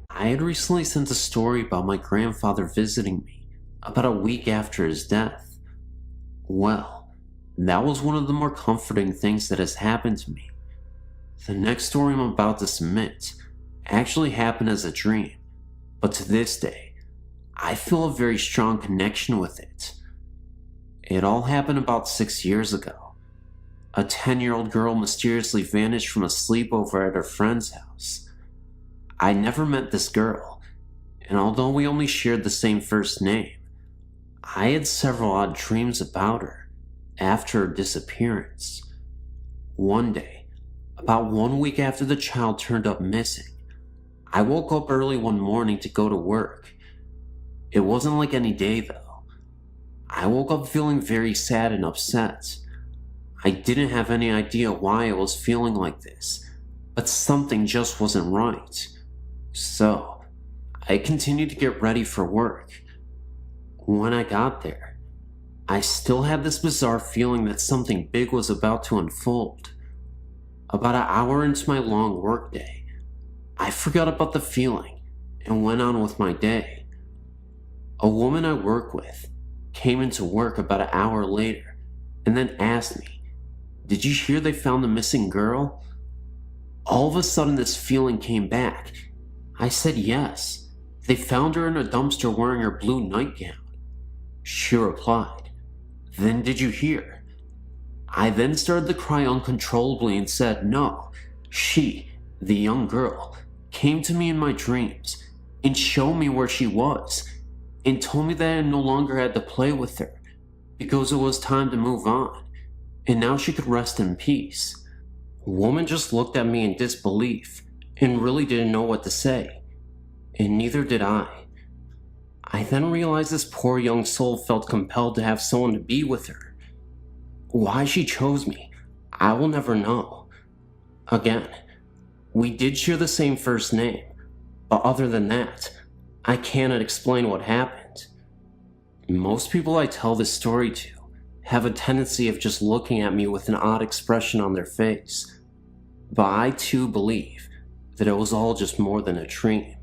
I had recently sent a story about my grandfather visiting me about a week after his death. Well, that was one of the more comforting things that has happened to me. The next story I'm about to submit actually happened as a dream, but to this day, I feel a very strong connection with it. It all happened about 6 years ago. A 10-year-old girl mysteriously vanished from a sleepover at her friend's house. I never met this girl, and although we only shared the same first name, I had several odd dreams about her after her disappearance. One day, about 1 week after the child turned up missing, I woke up early one morning to go to work. It wasn't like any day though. I woke up feeling very sad and upset. I didn't have any idea why I was feeling like this, but something just wasn't right. So, I continued to get ready for work. When I got there, I still had this bizarre feeling that something big was about to unfold. About an hour into my long workday, I forgot about the feeling and went on with my day. A woman I work with came into work about an hour later and then asked me, "Did you hear they found the missing girl?" All of a sudden this feeling came back. I said yes. They found her in a dumpster wearing her blue nightgown. She replied, "Then did you hear?" I then started to cry uncontrollably and said no. She, the young girl, came to me in my dreams and showed me where she was and told me that I no longer had to play with her because it was time to move on and now she could rest in peace. The woman just looked at me in disbelief and really didn't know what to say, and neither did I. I then realized this poor young soul felt compelled to have someone to be with her. Why she chose me, I will never know. Again, we did share the same first name, but other than that, I cannot explain what happened. Most people I tell this story to have a tendency of just looking at me with an odd expression on their face, but I too believe that it was all just more than a dream.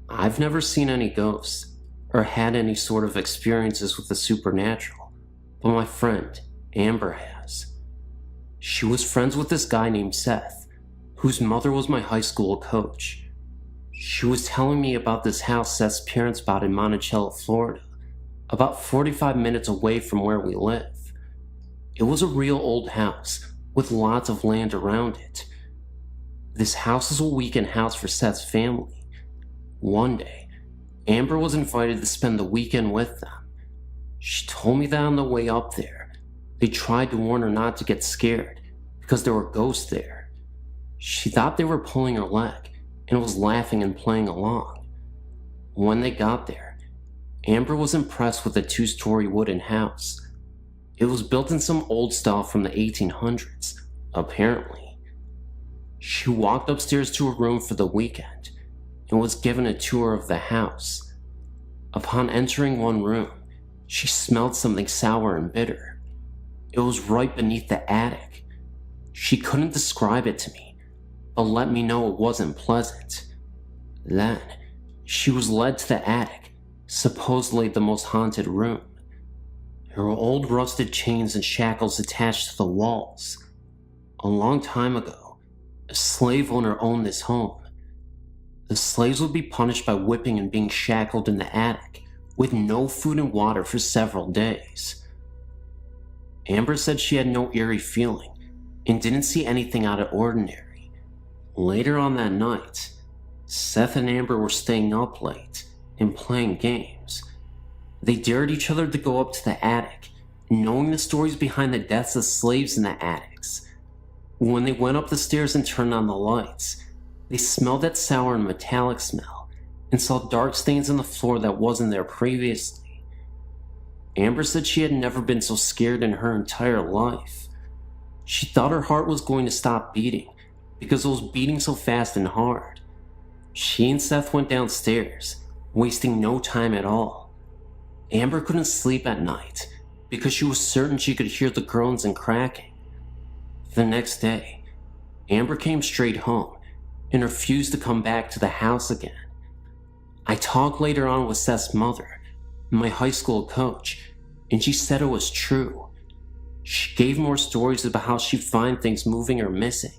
I've never seen any ghosts or had any sort of experiences with the supernatural, but my friend, Amber, has. She was friends with this guy named Seth, whose mother was my high school coach. She was telling me about this house Seth's parents bought in Monticello, Florida, about 45 minutes away from where we live. It was a real old house with lots of land around it. This house was a weekend house for Seth's family. One day, Amber was invited to spend the weekend with them. She told me that on the way up there, they tried to warn her not to get scared because there were ghosts there. She thought they were pulling her leg and was laughing and playing along. When they got there, Amber was impressed with the 2-story wooden house. It was built in some old style from the 1800s, apparently. She walked upstairs to her room for the weekend and was given a tour of the house. Upon entering one room, she smelled something sour and bitter. It was right beneath the attic. She couldn't describe it to me, but let me know it wasn't pleasant. Then, she was led to the attic, supposedly the most haunted room. There were old rusted chains and shackles attached to the walls. A long time ago, a slave owner owned this home. The slaves would be punished by whipping and being shackled in the attic, with no food and water for several days. Amber said she had no eerie feeling, and didn't see anything out of ordinary. Later on that night, Seth and Amber were staying up late and playing games. They dared each other to go up to the attic, knowing the stories behind the deaths of slaves in the attics. When they went up the stairs and turned on the lights, they smelled that sour and metallic smell, and saw dark stains on the floor that wasn't there previously. Amber said she had never been so scared in her entire life. She thought her heart was going to stop beating, because it was beating so fast and hard. She and Seth went downstairs, wasting no time at all. Amber couldn't sleep at night, because she was certain she could hear the groans and cracking. The next day, Amber came straight home, and refused to come back to the house again. I talked later on with Seth's mother, my high school coach, and she said it was true. She gave more stories about how she'd find things moving or missing,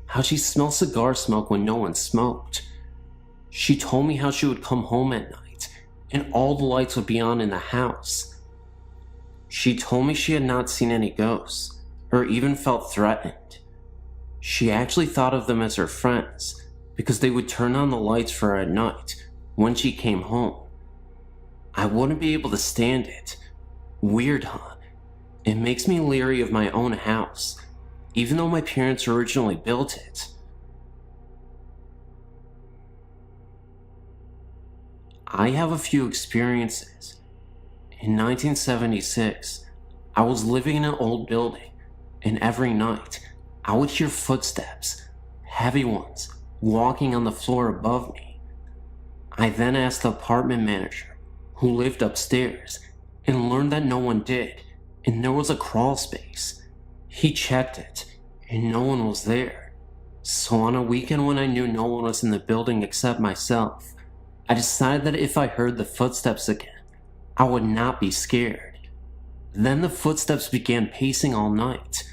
how she smelled cigar smoke when no one smoked. She told me how she would come home at night, and all the lights would be on in the house. She told me she had not seen any ghosts, or even felt threatened. She actually thought of them as her friends, because they would turn on the lights for her at night when she came home. I wouldn't be able to stand it. Weird, huh? It makes me leery of my own house, even though my parents originally built it. I have a few experiences. In 1976, I was living in an old building, and every night, I would hear footsteps, heavy ones, walking on the floor above me. I then asked the apartment manager, who lived upstairs, and learned that no one did, and there was a crawl space. He checked it, and no one was there. So on a weekend when I knew no one was in the building except myself, I decided that if I heard the footsteps again, I would not be scared. Then the footsteps began pacing all night.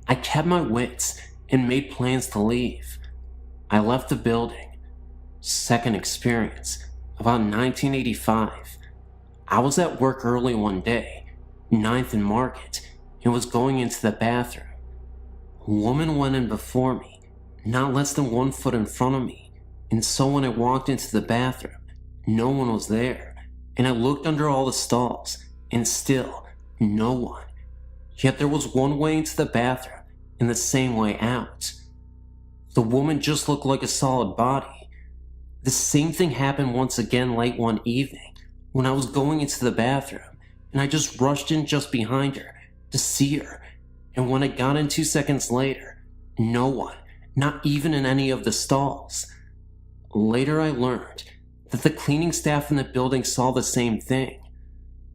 I kept my wits and made plans to leave. I left the building. Second experience, about 1985. I was at work early one day, 9th and Market, and was going into the bathroom. A woman went in before me, not less than 1 foot in front of me, and so when I walked into the bathroom, no one was there, and I looked under all the stalls, and still, no one. Yet there was one way into the bathroom, and the same way out. The woman just looked like a solid body. The same thing happened once again late one evening, when I was going into the bathroom, and I just rushed in just behind her, to see her, and when I got in 2 seconds later, no one, not even in any of the stalls. Later I learned that the cleaning staff in the building saw the same thing.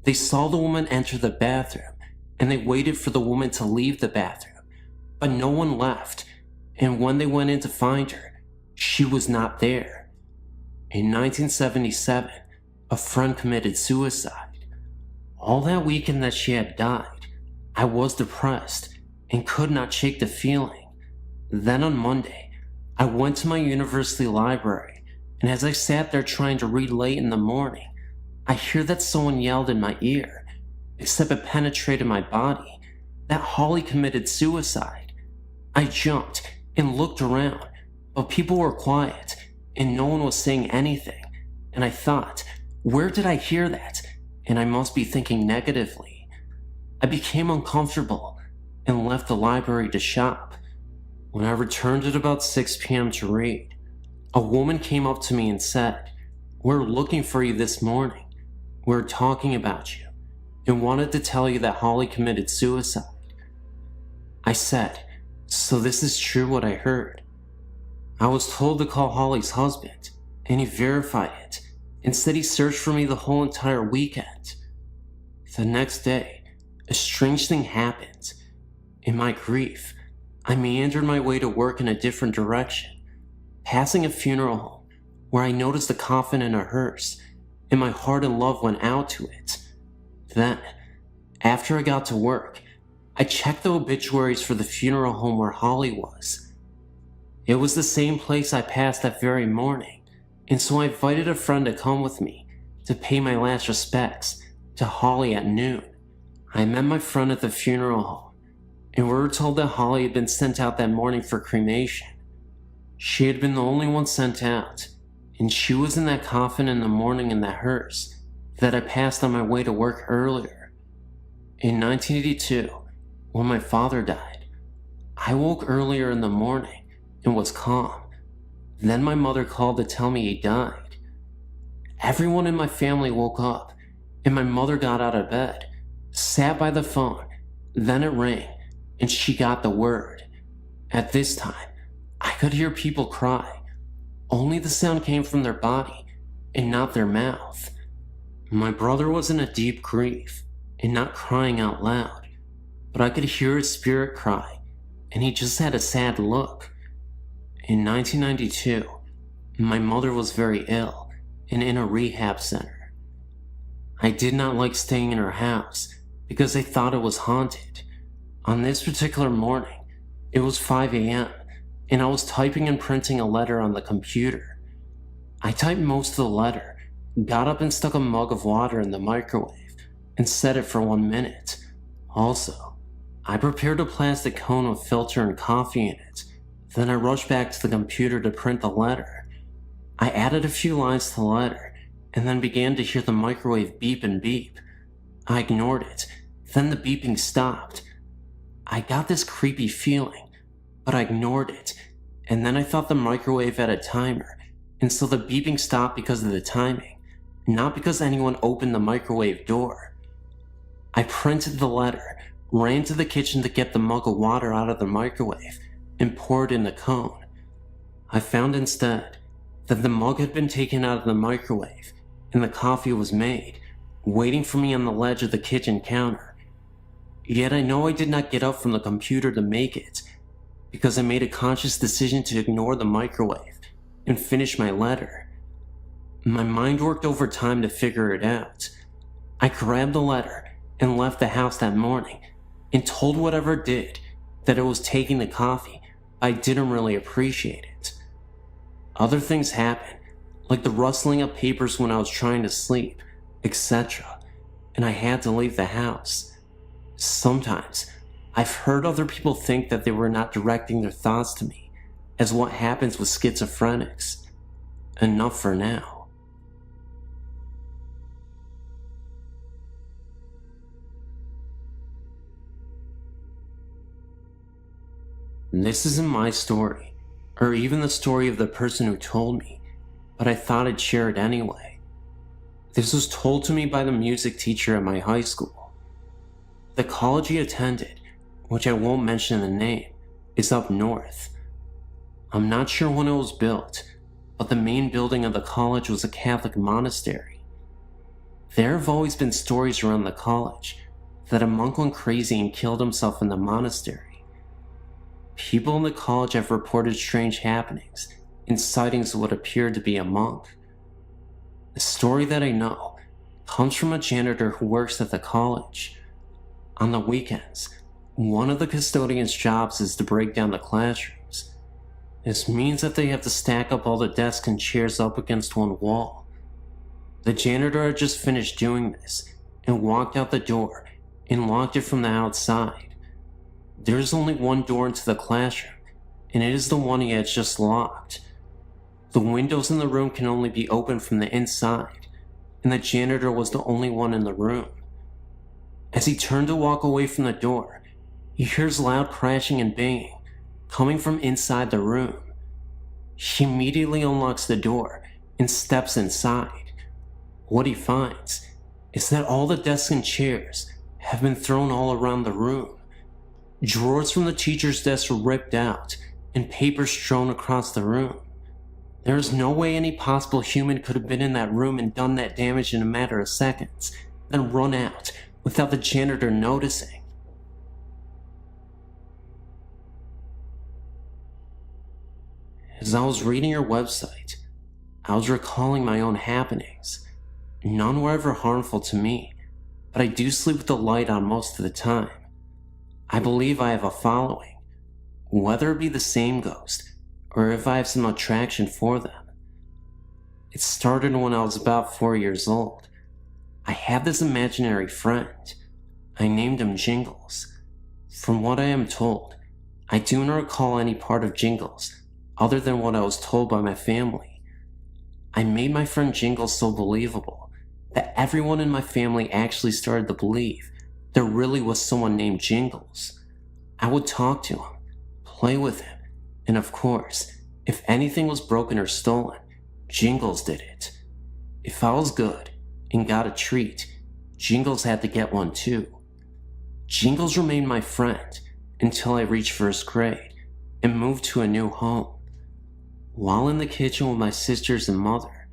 They saw the woman enter the bathroom, and they waited for the woman to leave the bathroom, but no one left, and when they went in to find her, she was not there. In 1977, a friend committed suicide. All that weekend that she had died, I was depressed and could not shake the feeling. Then on Monday, I went to my university library, and as I sat there trying to read late in the morning, I hear that someone yelled in my ear, except it penetrated my body, that Holly committed suicide. I jumped and looked around, but people were quiet, and no one was saying anything, and I thought, where did I hear that? And I must be thinking negatively. I became uncomfortable and left the library to shop. When I returned at about 6 p.m. to read, a woman came up to me and said, "We're looking for you this morning. We're talking about you and wanted to tell you that Holly committed suicide." I said, "So this is true what I heard?" I was told to call Holly's husband, and he verified it and said he searched for me the whole entire weekend. The next day, a strange thing happened. In my grief, I meandered my way to work in a different direction, passing a funeral home where I noticed a coffin in a hearse, and my heart and love went out to it. Then, after I got to work, I checked the obituaries for the funeral home where Holly was. It was the same place I passed that very morning, and so I invited a friend to come with me to pay my last respects to Holly at noon. I met my friend at the funeral home, and we were told that Holly had been sent out that morning for cremation. She had been the only one sent out, and she was in that coffin in the morning in that hearse that I passed on my way to work earlier. In 1982, when my father died, I woke earlier in the morning and was calm. Then my mother called to tell me he died. Everyone in my family woke up, and my mother got out of bed, sat by the phone, then it rang, and she got the word. At this time, I could hear people cry. Only the sound came from their body and not their mouth. My brother was in a deep grief and not crying out loud, but I could hear his spirit cry, and he just had a sad look. In 1992, my mother was very ill and in a rehab center. I did not like staying in her house because I thought it was haunted. On this particular morning, it was 5 a.m., and I was typing and printing a letter on the computer. I typed most of the letter, got up and stuck a mug of water in the microwave, and set it for 1 minute. Also, I prepared a plastic cone with filter and coffee in it. Then I rushed back to the computer to print the letter. I added a few lines to the letter, and then began to hear the microwave beep and beep. I ignored it, then the beeping stopped. I got this creepy feeling, but I ignored it, and then I thought the microwave had a timer, and so the beeping stopped because of the timing, not because anyone opened the microwave door. I printed the letter, ran to the kitchen to get the mug of water out of the microwave, and poured in the cone. I found instead that the mug had been taken out of the microwave, and the coffee was made, waiting for me on the ledge of the kitchen counter. Yet I know I did not get up from the computer to make it, because I made a conscious decision to ignore the microwave and finish my letter. My mind worked overtime to figure it out. I grabbed the letter and left the house that morning and told whatever it did that it was taking the coffee, but I didn't really appreciate it. Other things happened, like the rustling of papers when I was trying to sleep, etc., and I had to leave the house. Sometimes, I've heard other people think that they were not directing their thoughts to me, as what happens with schizophrenics. Enough for now. This isn't my story, or even the story of the person who told me, but I thought I'd share it anyway. This was told to me by the music teacher at my high school. The college he attended, which I won't mention the name, is up north. I'm not sure when it was built, but the main building of the college was a Catholic monastery. There have always been stories around the college that a monk went crazy and killed himself in the monastery. People in the college have reported strange happenings and sightings of what appeared to be a monk. The story that I know comes from a janitor who works at the college. On the weekends, one of the custodian's jobs is to break down the classrooms. This means that they have to stack up all the desks and chairs up against one wall. The janitor had just finished doing this and walked out the door and locked it from the outside. There is only one door into the classroom, and it is the one he had just locked. The windows in the room can only be opened from the inside, and the janitor was the only one in the room. As he turned to walk away from the door, he hears loud crashing and banging coming from inside the room. He immediately unlocks the door and steps inside. What he finds is that all the desks and chairs have been thrown all around the room. Drawers from the teacher's desk were ripped out and papers strewn across the room. There is no way any possible human could have been in that room and done that damage in a matter of seconds, then run out without the janitor noticing. As I was reading your website, I was recalling my own happenings. None were ever harmful to me, but I do sleep with the light on most of the time. I believe I have a following, whether it be the same ghost or if I have some attraction for them. It started when I was about 4 years old. I had this imaginary friend. I named him Jingles. From what I am told, I do not recall any part of Jingles other than what I was told by my family. I made my friend Jingles so believable that everyone in my family actually started to believe there really was someone named Jingles. I would talk to him, play with him, and of course, if anything was broken or stolen, Jingles did it. If I was good and got a treat, Jingles had to get one too. Jingles remained my friend until I reached first grade and moved to a new home. While in the kitchen with my sisters and mother,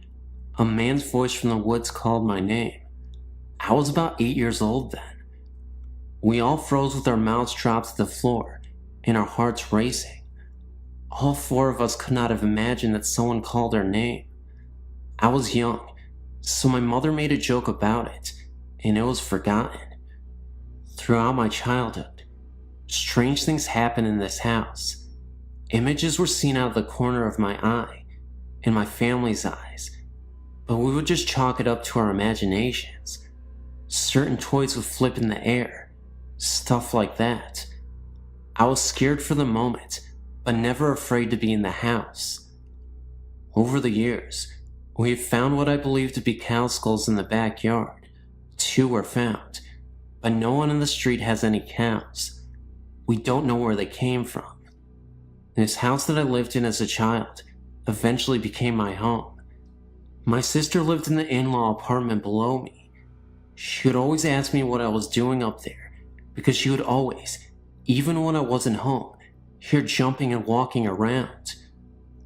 a man's voice from the woods called my name. I was about 8 years old then. We all froze with our mouths dropped to the floor and our hearts racing. All 4 of us could not have imagined that someone called our name. I was young, so my mother made a joke about it, and it was forgotten. Throughout my childhood, strange things happened in this house. Images were seen out of the corner of my eye and my family's eyes, but we would just chalk it up to our imaginations. Certain toys would flip in the air, stuff like that. I was scared for the moment, but never afraid to be in the house. Over the years, we have found what I believe to be cow skulls in the backyard. 2 were found, but no one in the street has any cows. We don't know where they came from. This house that I lived in as a child eventually became my home. My sister lived in the in-law apartment below me. She would always ask me what I was doing up there, because she would always, even when I wasn't home, hear jumping and walking around.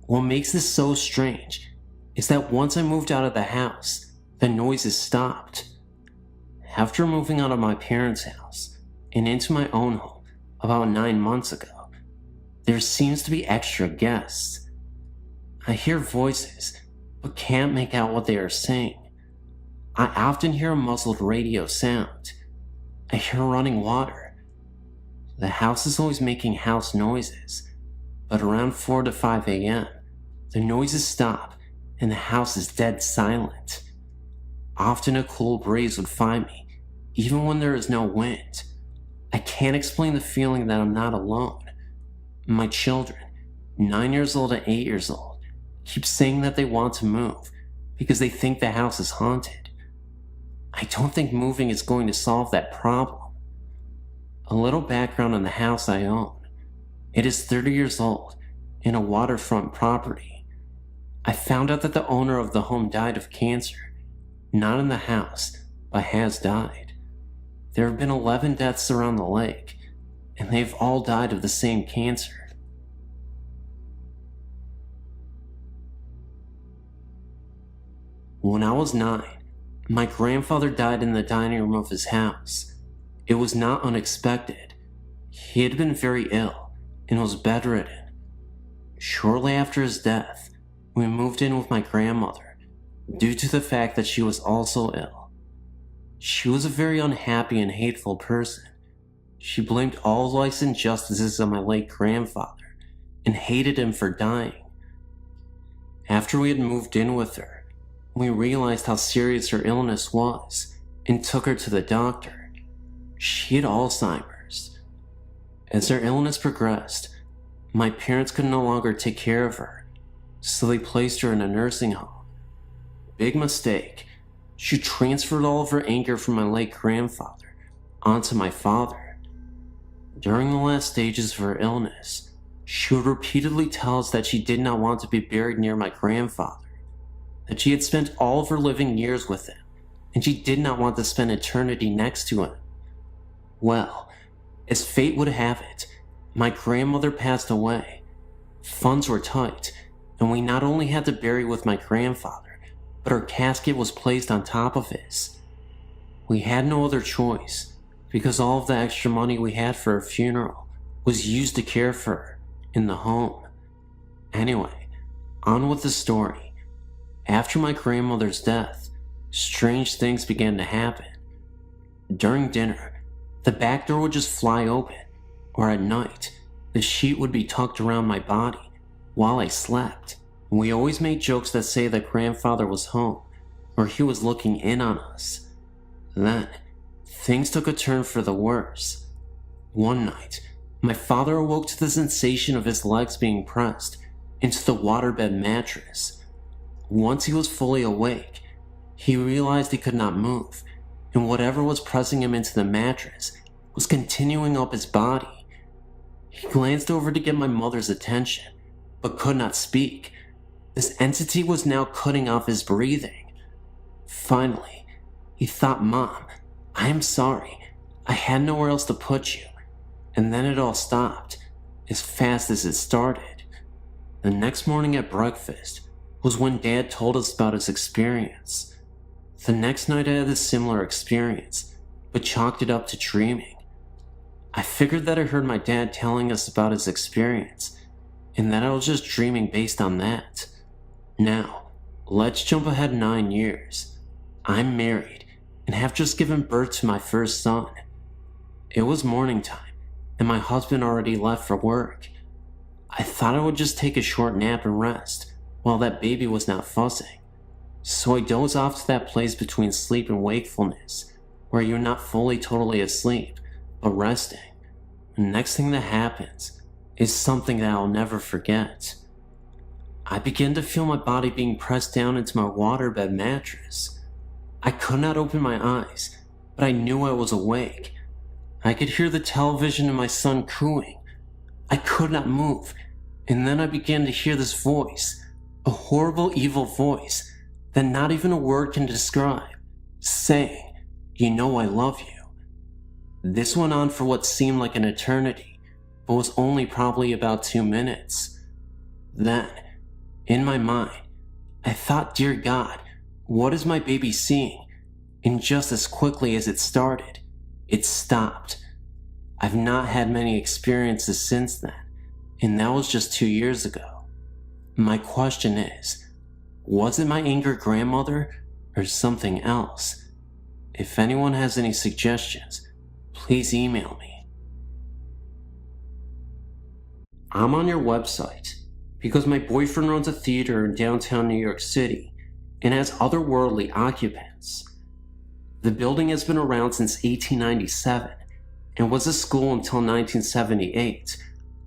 What makes this so strange is that once I moved out of the house, the noises stopped. After moving out of my parents' house and into my own home about 9 months ago, there seems to be extra guests. I hear voices, but can't make out what they are saying. I often hear a muffled radio sound. I hear running water. The house is always making house noises, but around 4 to 5 a.m., the noises stop and the house is dead silent. Often a cool breeze would find me, even when there is no wind. I can't explain the feeling that I'm not alone. My children, 9 years old and 8 years old, keep saying that they want to move because they think the house is haunted. I don't think moving is going to solve that problem. A little background on the house I own. It is 30 years old and a waterfront property. I found out that the owner of the home died of cancer, not in the house, but has died. There have been 11 deaths around the lake, and they've all died of the same cancer. When I was 9, my grandfather died in the dining room of his house. It was not unexpected. He had been very ill and was bedridden. Shortly after his death, we moved in with my grandmother due to the fact that she was also ill. She was a very unhappy and hateful person. She blamed all life's injustices on my late grandfather and hated him for dying. After we had moved in with her, we realized how serious her illness was and took her to the doctor. She had Alzheimer's. As her illness progressed, my parents could no longer take care of her, so they placed her in a nursing home. Big mistake. She transferred all of her anger from my late grandfather onto my father. During the last stages of her illness, she would repeatedly tell us that she did not want to be buried near my grandfather, that she had spent all of her living years with him, and she did not want to spend eternity next to him. Well, as fate would have it, my grandmother passed away. Funds were tight, and we not only had to bury with my grandfather, but her casket was placed on top of his. We had no other choice, because all of the extra money we had for her funeral was used to care for her in the home. Anyway, on with the story. After my grandmother's death, strange things began to happen. During dinner, the back door would just fly open, or at night, the sheet would be tucked around my body while I slept. We always made jokes that say that grandfather was home, or he was looking in on us. Then, things took a turn for the worse. One night, my father awoke to the sensation of his legs being pressed into the waterbed mattress. Once he was fully awake, he realized he could not move, and whatever was pressing him into the mattress was continuing up his body. He glanced over to get my mother's attention, but could not speak. This entity was now cutting off his breathing. Finally, he thought, "Mom, I am sorry. I had nowhere else to put you." And then it all stopped, as fast as it started. The next morning at breakfast was when Dad told us about his experience. The next night I had a similar experience, but chalked it up to dreaming. I figured that I heard my dad telling us about his experience, and that I was just dreaming based on that. Now, let's jump ahead 9 years. I'm married, and have just given birth to my first son. It was morning time, and my husband already left for work. I thought I would just take a short nap and rest, while that baby was not fussing. So I dozed off to that place between sleep and wakefulness, where you're not fully totally asleep, but resting. The next thing that happens is something that I'll never forget. I began to feel my body being pressed down into my waterbed mattress. I could not open my eyes, but I knew I was awake. I could hear the television and my son cooing. I could not move, and then I began to hear this voice, a horrible, evil voice that not even a word can describe, saying, "You know I love you." This went on for what seemed like an eternity, but was only probably about 2 minutes. Then, in my mind, I thought, "Dear God, what is my baby seeing?" And just as quickly as it started, it stopped. I've not had many experiences since then, and that was just 2 years ago. My question is, was it my angry grandmother or something else? If anyone has any suggestions, please email me. I'm on your website because my boyfriend runs a theater in downtown New York City and has otherworldly occupants. The building has been around since 1897 and was a school until 1978,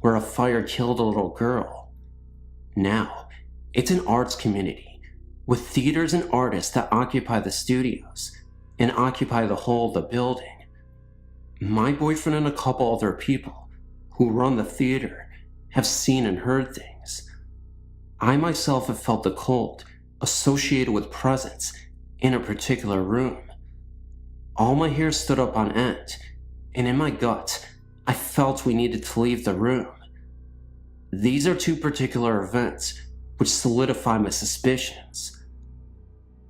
where a fire killed a little girl. Now, it's an arts community with theaters and artists that occupy the studios and occupy the whole of the building. My boyfriend and a couple other people who run the theater have seen and heard things. I myself have felt the cold associated with presence in a particular room. All my hair stood up on end, and in my gut, I felt we needed to leave the room. These are 2 particular events which solidify my suspicions.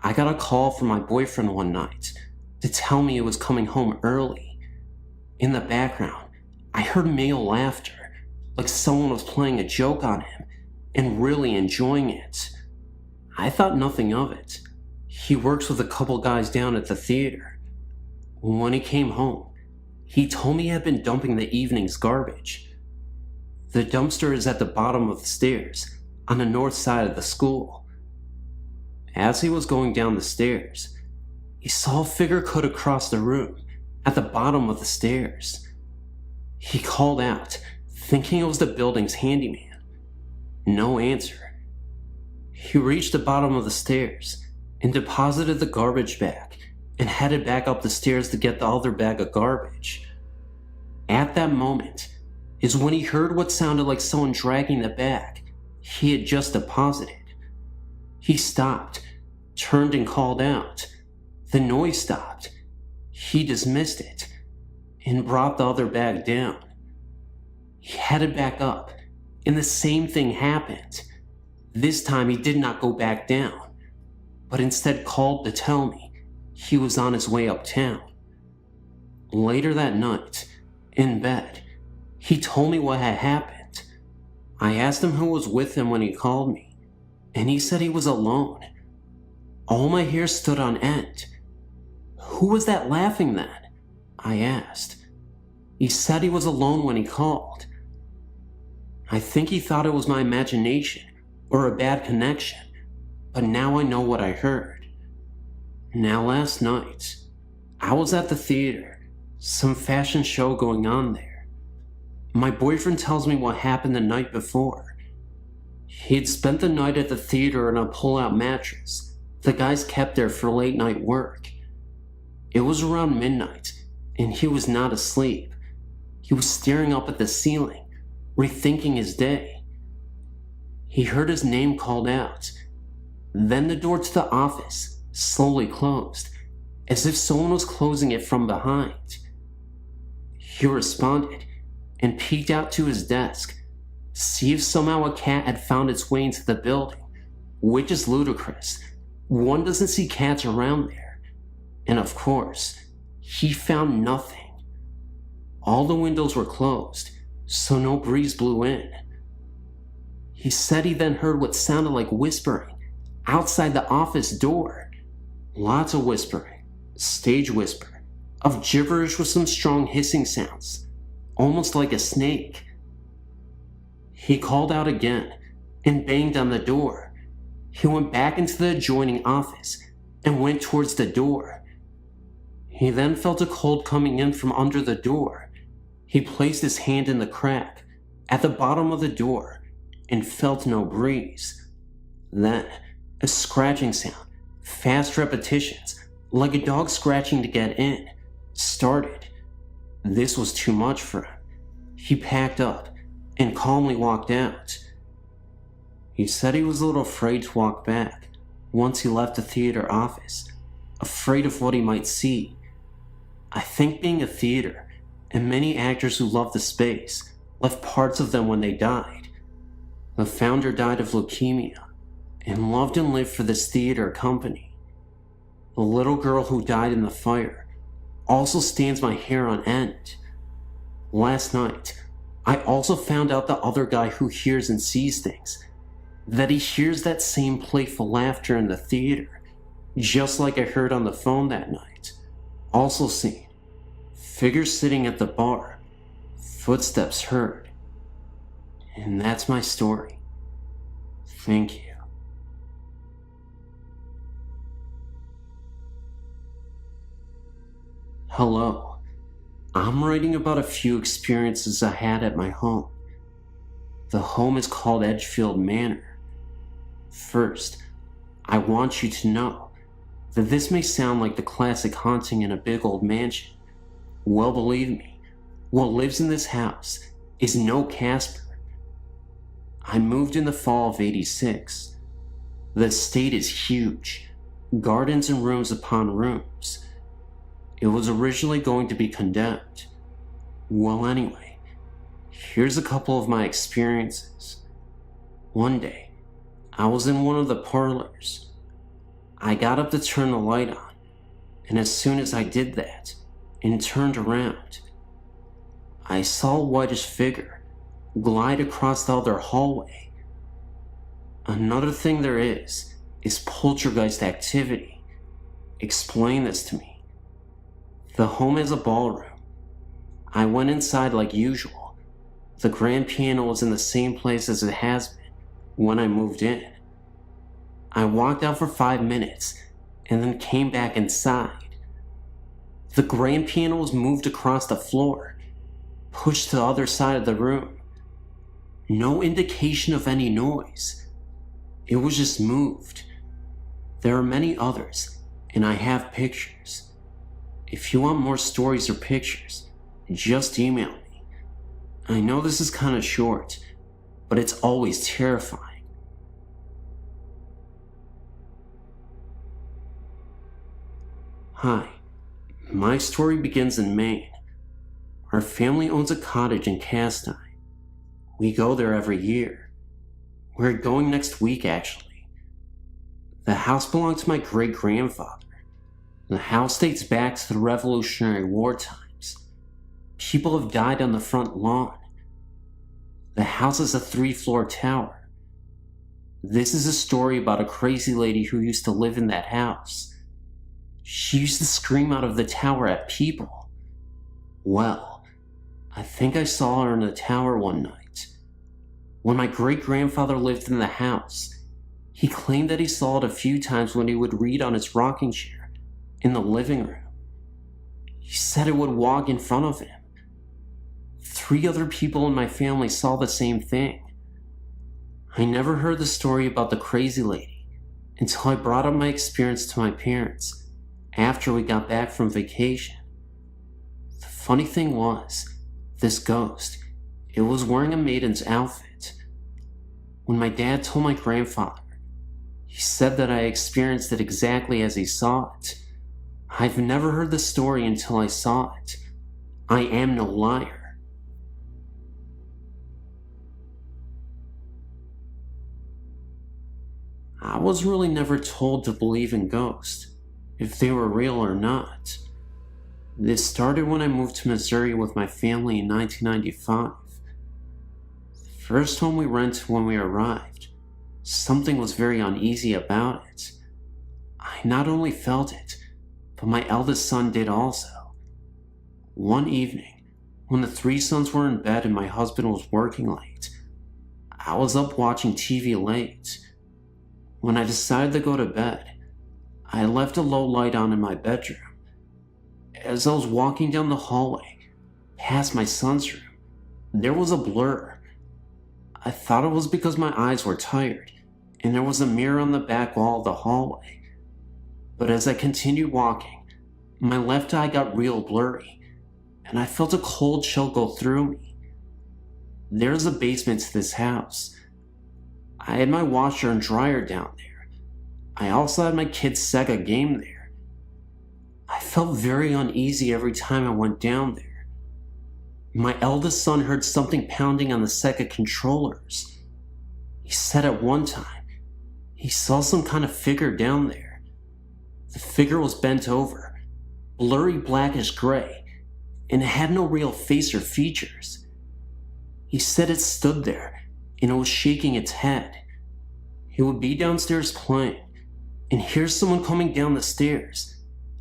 I got a call from my boyfriend one night to tell me he was coming home early. In the background, I heard male laughter, like someone was playing a joke on him and really enjoying it. I thought nothing of it. He works with a couple guys down at the theater. When he came home, he told me he had been dumping the evening's garbage. The dumpster is at the bottom of the stairs on the north side of the school. As he was going down the stairs, he saw a figure cut across the room at the bottom of the stairs. He called out, thinking it was the building's handyman. No answer. He reached the bottom of the stairs and deposited the garbage bag and headed back up the stairs to get the other bag of garbage. At that moment is when he heard what sounded like someone dragging the bag he had just deposited. He stopped, turned and called out. The noise stopped. He dismissed it and brought the other bag down. He headed back up, and the same thing happened. This time he did not go back down, but instead called to tell me he was on his way uptown. Later that night, in bed, he told me what had happened. I asked him who was with him when he called me, and he said he was alone, All my hair stood on end. "Who was that laughing then?" I asked. He said he was alone when he called. I think he thought it was my imagination or a bad connection, but now I know what I heard. Now last night, I was at the theater, some fashion show going on there. My boyfriend tells me what happened the night before. He'd spent the night at the theater in a pull-out mattress the guys kept there for late night work. It was around midnight, and he was not asleep. He was staring up at the ceiling, rethinking his day. He heard his name called out. Then the door to the office slowly closed, as if someone was closing it from behind. He responded and peeked out to his desk to see if somehow a cat had found its way into the building, which is ludicrous. One doesn't see cats around there. And of course, he found nothing. All the windows were closed, so no breeze blew in. He said he then heard what sounded like whispering outside the office door. Lots of whispering, stage whisper, of gibberish with some strong hissing sounds, almost like a snake. He called out again and banged on the door. He went back into the adjoining office and went towards the door. He then felt a cold coming in from under the door. He placed his hand in the crack at the bottom of the door and felt no breeze. Then, a scratching sound, fast repetitions, like a dog scratching to get in, started. This was too much for him. He packed up and calmly walked out. He said he was a little afraid to walk back once he left the theater office, afraid of what he might see. I think being a theater, and many actors who love the space, left parts of them when they died. The founder died of leukemia, and loved and lived for this theater company. The little girl who died in the fire also stands my hair on end. Last night, I also found out the other guy who hears and sees things, that he hears that same playful laughter in the theater, just like I heard on the phone that night. Also seen figures sitting at the bar, footsteps heard. And that's my story. Thank you. Hello. I'm writing about a few experiences I had at my home. The home is called Edgefield Manor. First, I want you to know that this may sound like the classic haunting in a big old mansion. Well, believe me, what lives in this house is no Casper. I moved in the fall of '86. The estate is huge, gardens and rooms upon rooms. It was originally going to be condemned. Well, anyway, here's a couple of my experiences. One day, I was in one of the parlors. I got up to turn the light on, and as soon as I did that and turned around, I saw a whitish figure glide across the other hallway. Another thing there is poltergeist activity. Explain this to me. The home has a ballroom. I went inside like usual. The grand piano was in the same place as it has been when I moved in. I walked out for 5 minutes and then came back inside. The grand piano was moved across the floor, pushed to the other side of the room. No indication of any noise. It was just moved. There are many others, and I have pictures. If you want more stories or pictures, just email me. I know this is kind of short, but it's always terrifying. Hi, my story begins in Maine. Our family owns a cottage in Castine. We go there every year. We're going next week, actually. The house belonged to my great-grandfather. The house dates back to the Revolutionary War times. People have died on the front lawn. The house is a 3-floor tower. This is a story about a crazy lady who used to live in that house. She used to scream out of the tower at people. Well, I think I saw her in the tower one night. When my great-grandfather lived in the house, he claimed that he saw it a few times when he would read on his rocking chair in the living room. He said it would walk in front of him. 3 other people in my family saw the same thing. I never heard the story about the crazy lady until I brought up my experience to my parents after we got back from vacation. The funny thing was, this ghost, it was wearing a maiden's outfit. When my dad told my grandfather, he said that I experienced it exactly as he saw it. I've never heard the story until I saw it. I am no liar. I was really never told to believe in ghosts, if they were real or not. This started when I moved to Missouri with my family in 1995. The first home we rented when we arrived, something was very uneasy about it. I not only felt it, but my eldest son did also. One evening, when the 3 sons were in bed and my husband was working late, I was up watching TV late. When I decided to go to bed, I left a low light on in my bedroom. As I was walking down the hallway, past my son's room, there was a blur. I thought it was because my eyes were tired, and there was a mirror on the back wall of the hallway. But as I continued walking, my left eye got real blurry, and I felt a cold chill go through me. There's a basement to this house. I had my washer and dryer down there. I also had my kid's Sega game there. I felt very uneasy every time I went down there. My eldest son heard something pounding on the Sega controllers. He said at one time, he saw some kind of figure down there. The figure was bent over, blurry blackish gray, and it had no real face or features. He said it stood there, and it was shaking its head. He would be downstairs playing, and hear someone coming down the stairs,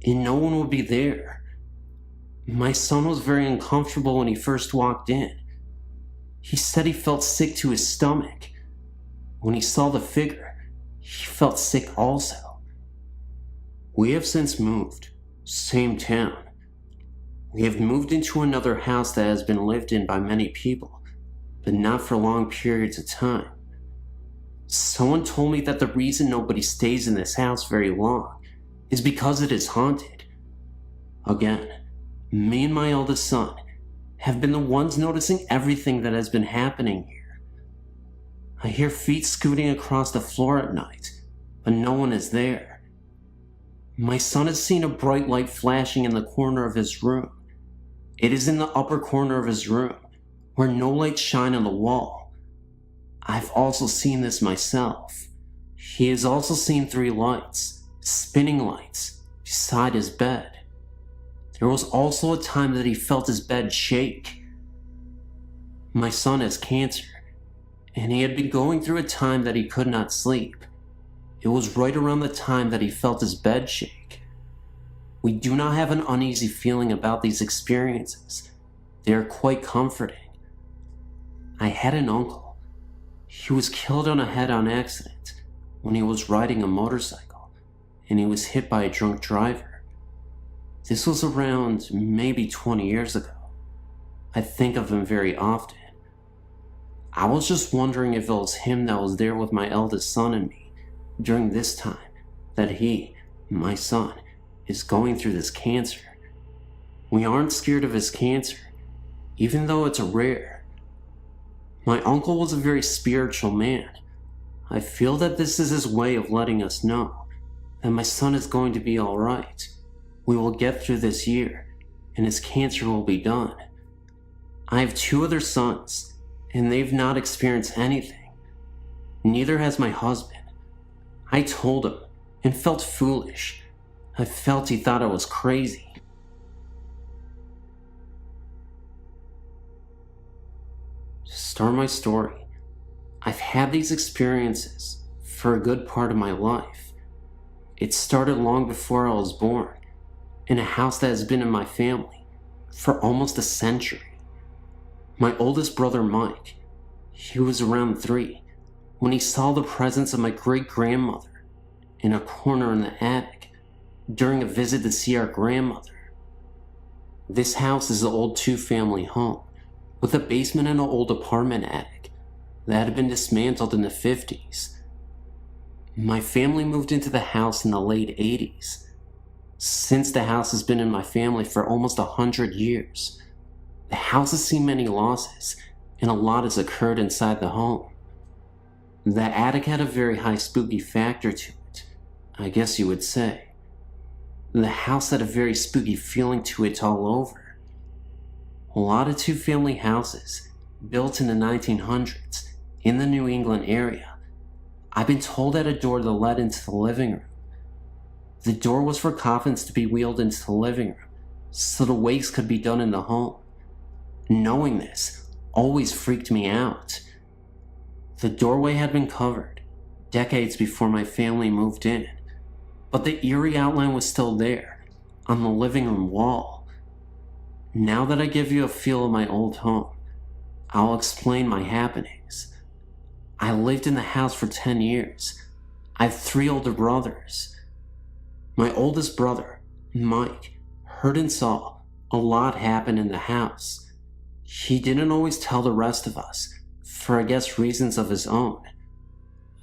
and no one would be there. My son was very uncomfortable when he first walked in. He said he felt sick to his stomach. When he saw the figure, he felt sick also. We have since moved, same town. We have moved into another house that has been lived in by many people, but not for long periods of time. Someone told me that the reason nobody stays in this house very long is because it is haunted. Again, me and my eldest son have been the ones noticing everything that has been happening here. I hear feet scooting across the floor at night, but no one is there. My son has seen a bright light flashing in the corner of his room. It is in the upper corner of his room, where no lights shine on the wall. I've also seen this myself. He has also seen 3 lights, spinning lights, beside his bed. There was also a time that he felt his bed shake. My son has cancer, and he had been going through a time that he could not sleep. It was right around the time that he felt his bed shake. We do not have an uneasy feeling about these experiences. They are quite comforting. I had an uncle. He was killed on a head-on accident when he was riding a motorcycle, and he was hit by a drunk driver. This was around maybe 20 years ago. I think of him very often. I was just wondering if it was him that was there with my eldest son and me during this time that he, my son, is going through this cancer. We aren't scared of his cancer, even though it's rare. My uncle was a very spiritual man. I feel that this is his way of letting us know that my son is going to be alright. We will get through this year, and his cancer will be done. I have 2 other sons, and they've not experienced anything. Neither has my husband. I told him, and felt foolish. I felt he thought I was crazy. To start my story, I've had these experiences for a good part of my life. It started long before I was born, in a house that has been in my family for almost a century. My oldest brother Mike, he was around 3 when he saw the presence of my great-grandmother in a corner in the attic during a visit to see our grandmother. This house is an old 2-family home with a basement and an old apartment attic that had been dismantled in the 50s. My family moved into the house in the late 80s. Since the house has been in my family for almost 100 years, the house has seen many losses and a lot has occurred inside the home. The attic had a very high spooky factor to it, I guess you would say. The house had a very spooky feeling to it all over. A lot of 2-family houses built in the 1900s in the New England area, I've been told had a door that led into the living room. The door was for coffins to be wheeled into the living room so the wakes could be done in the home. Knowing this always freaked me out. The doorway had been covered decades before my family moved in, but the eerie outline was still there on the living room wall. Now that I give you a feel of my old home, I'll explain my happenings. I lived in the house for 10 years. I have 3 older brothers. My oldest brother, Mike, heard and saw a lot happen in the house. He didn't always tell the rest of us, for I guess reasons of his own.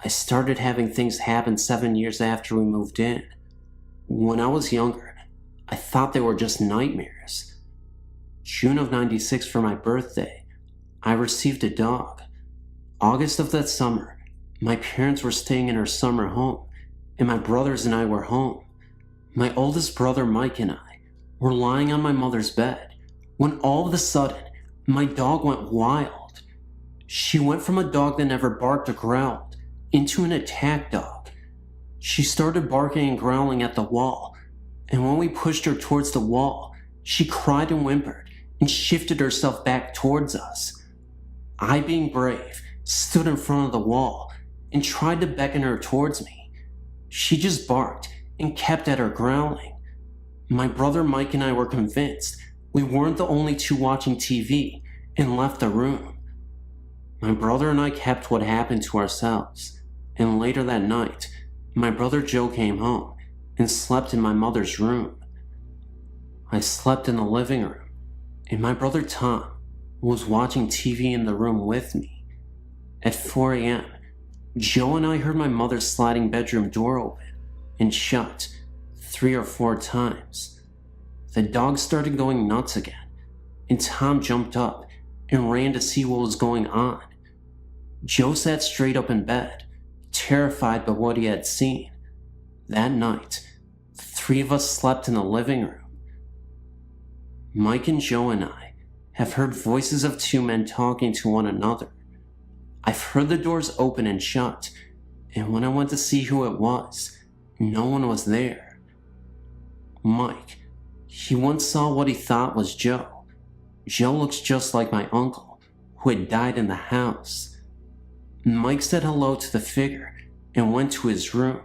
I started having things happen 7 years after we moved in. When I was younger, I thought they were just nightmares. June of '96 for my birthday, I received a dog. August of that summer, my parents were staying in our summer home, and my brothers and I were home. My oldest brother Mike and I were lying on my mother's bed when all of a sudden, my dog went wild. She went from a dog that never barked or growled into an attack dog. She started barking and growling at the wall, and when we pushed her towards the wall, she cried and whimpered and shifted herself back towards us. I, being brave, stood in front of the wall and tried to beckon her towards me. She just barked and kept at her growling. My brother Mike and I were convinced we weren't the only 2 watching TV and left the room. My brother and I kept what happened to ourselves, and later that night, my brother Joe came home and slept in my mother's room. I slept in the living room, and my brother Tom was watching TV in the room with me. At 4 a.m., Joe and I heard my mother's sliding bedroom door open and shut 3 or 4 times. The dog started going nuts again, and Tom jumped up and ran to see what was going on. Joe sat straight up in bed, terrified by what he had seen. That night, the 3 of us slept in the living room. Mike and Joe and I have heard voices of 2 men talking to one another. I've heard the doors open and shut, and when I went to see who it was, no one was there. Mike, he once saw what he thought was Joe. Joe looks just like my uncle, who had died in the house. Mike said hello to the figure and went to his room.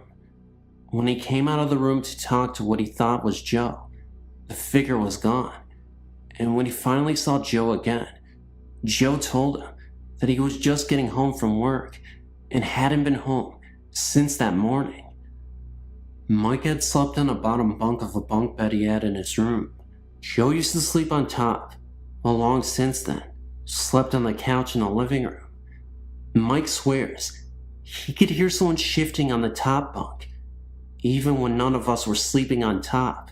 When he came out of the room to talk to what he thought was Joe, the figure was gone. And when he finally saw Joe again, Joe told him that he was just getting home from work and hadn't been home since that morning. Mike had slept on a bottom bunk of a bunk bed he had in his room. Joe used to sleep on top, while long since then, slept on the couch in the living room. Mike swears he could hear someone shifting on the top bunk, even when none of us were sleeping on top.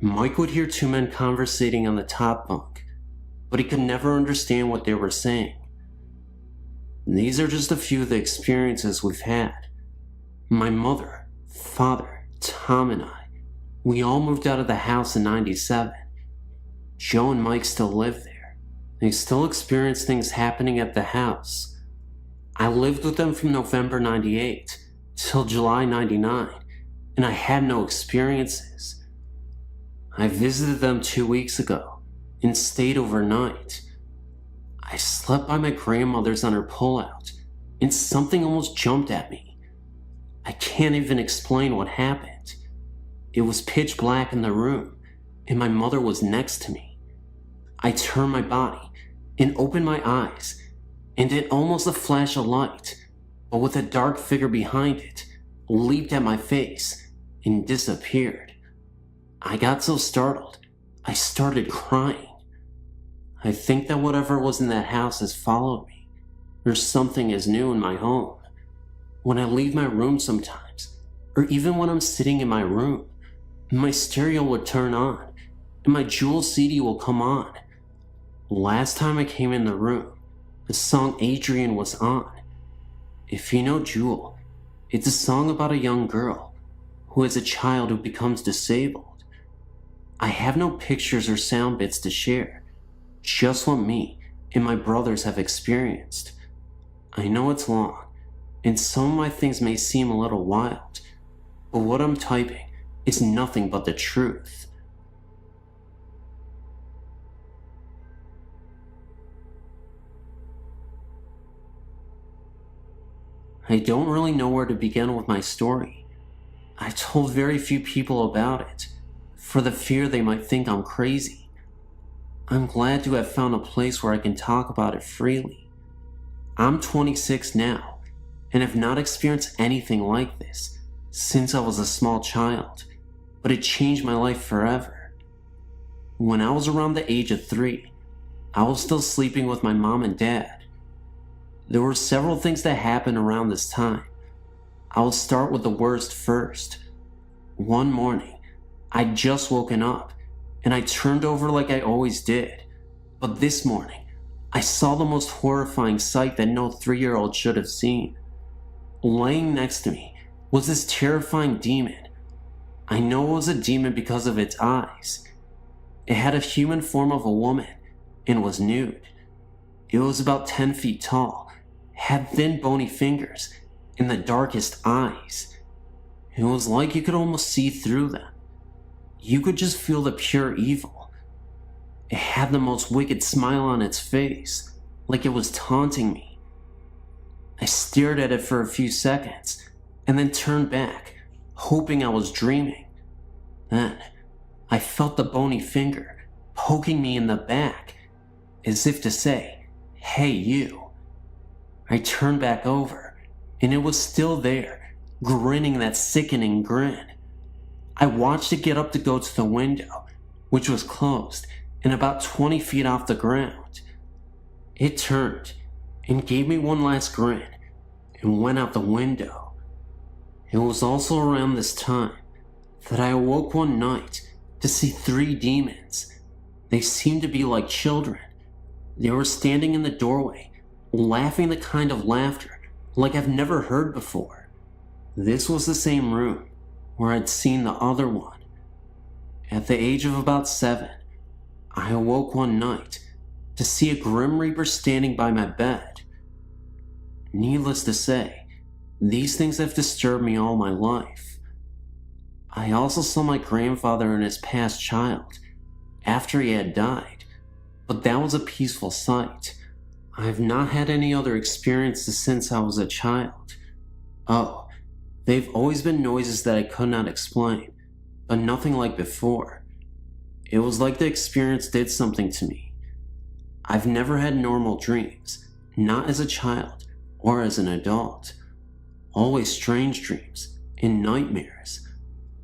Mike would hear 2 men conversating on the top bunk, but he could never understand what they were saying. These are just a few of the experiences we've had. My mother, father, Tom, and I, we all moved out of the house in '97. Joe and Mike still live there. They still experience things happening at the house. I lived with them from November '98 till July '99, and I had no experiences. I visited them 2 weeks ago and stayed overnight. I slept by my grandmother's on her pullout, and something almost jumped at me. I can't even explain what happened. It was pitch black in the room, and my mother was next to me. I turned my body and opened my eyes, and it almost a flash of light, but with a dark figure behind it, leaped at my face and disappeared. I got so startled, I started crying. I think that whatever was in that house has followed me, or something is new in my home. When I leave my room sometimes, or even when I'm sitting in my room, my stereo will turn on, and my Jewel CD will come on. Last time I came in the room, the song Adrian was on. If you know Jewel, it's a song about a young girl who is a child who becomes disabled. I have no pictures or sound bits to share, just what me and my brothers have experienced. I know it's long, and some of my things may seem a little wild, but what I'm typing is nothing but the truth. I don't really know where to begin with my story. I told very few people about it, for the fear they might think I'm crazy. I'm glad to have found a place where I can talk about it freely. I'm 26 now, and have not experienced anything like this since I was a small child, but it changed my life forever. When I was around the age of 3, I was still sleeping with my mom and dad. There were several things that happened around this time. I'll start with the worst first. One morning, I'd just woken up, and I turned over like I always did. But this morning, I saw the most horrifying sight that no 3-year-old should have seen. Laying next to me was this terrifying demon. I know it was a demon because of its eyes. It had a human form of a woman and was nude. It was about 10 feet tall, had thin bony fingers, and the darkest eyes. It was like you could almost see through them. You could just feel the pure evil. It had the most wicked smile on its face, like it was taunting me. I stared at it for a few seconds, and then turned back, hoping I was dreaming. Then, I felt the bony finger poking me in the back, as if to say, "Hey, you." I turned back over, and it was still there, grinning that sickening grin. I watched it get up to go to the window, which was closed and about 20 feet off the ground. It turned and gave me one last grin and went out the window. It was also around this time that I awoke one night to see 3 demons. They seemed to be like children. They were standing in the doorway, laughing the kind of laughter like I've never heard before. This was the same room where I'd seen the other one. At the age of about 7, I awoke one night to see a Grim Reaper standing by my bed. Needless to say, these things have disturbed me all my life. I also saw my grandfather and his past child after he had died, but that was a peaceful sight. I've not had any other experiences since I was a child. Oh, they've always been noises that I could not explain, but nothing like before. It was like the experience did something to me. I've never had normal dreams, not as a child or as an adult. Always strange dreams and nightmares,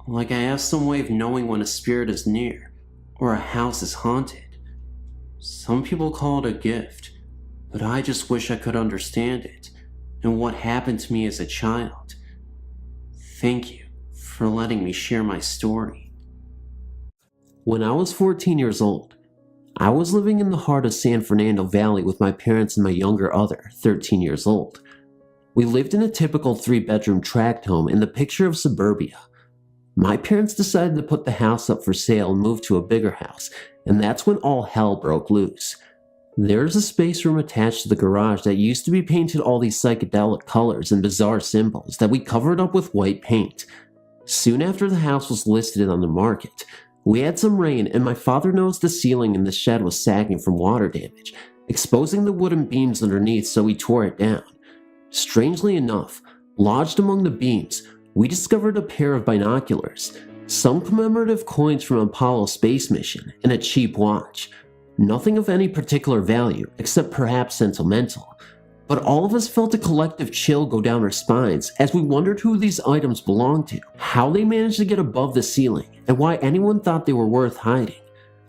like I have some way of knowing when a spirit is near or a house is haunted. Some people call it a gift, but I just wish I could understand it and what happened to me as a child. Thank you for letting me share my story. When I was 14 years old, I was living in the heart of San Fernando Valley with my parents and my younger brother, 13 years old. We lived in a typical 3-bedroom tract home in the picture of suburbia. My parents decided to put the house up for sale and move to a bigger house, and that's when all hell broke loose. There's a space room attached to the garage that used to be painted all these psychedelic colors and bizarre symbols that we covered up with white paint. Soon after the house was listed on the market, we had some rain and my father noticed the ceiling in the shed was sagging from water damage, exposing the wooden beams underneath, so he tore it down. Strangely enough, Lodged among the beams, we discovered a pair of binoculars, some commemorative coins from Apollo space mission, and a cheap watch. Nothing of any particular value, except perhaps sentimental. But all of us felt a collective chill go down our spines as we wondered who these items belonged to, how they managed to get above the ceiling, and why anyone thought they were worth hiding.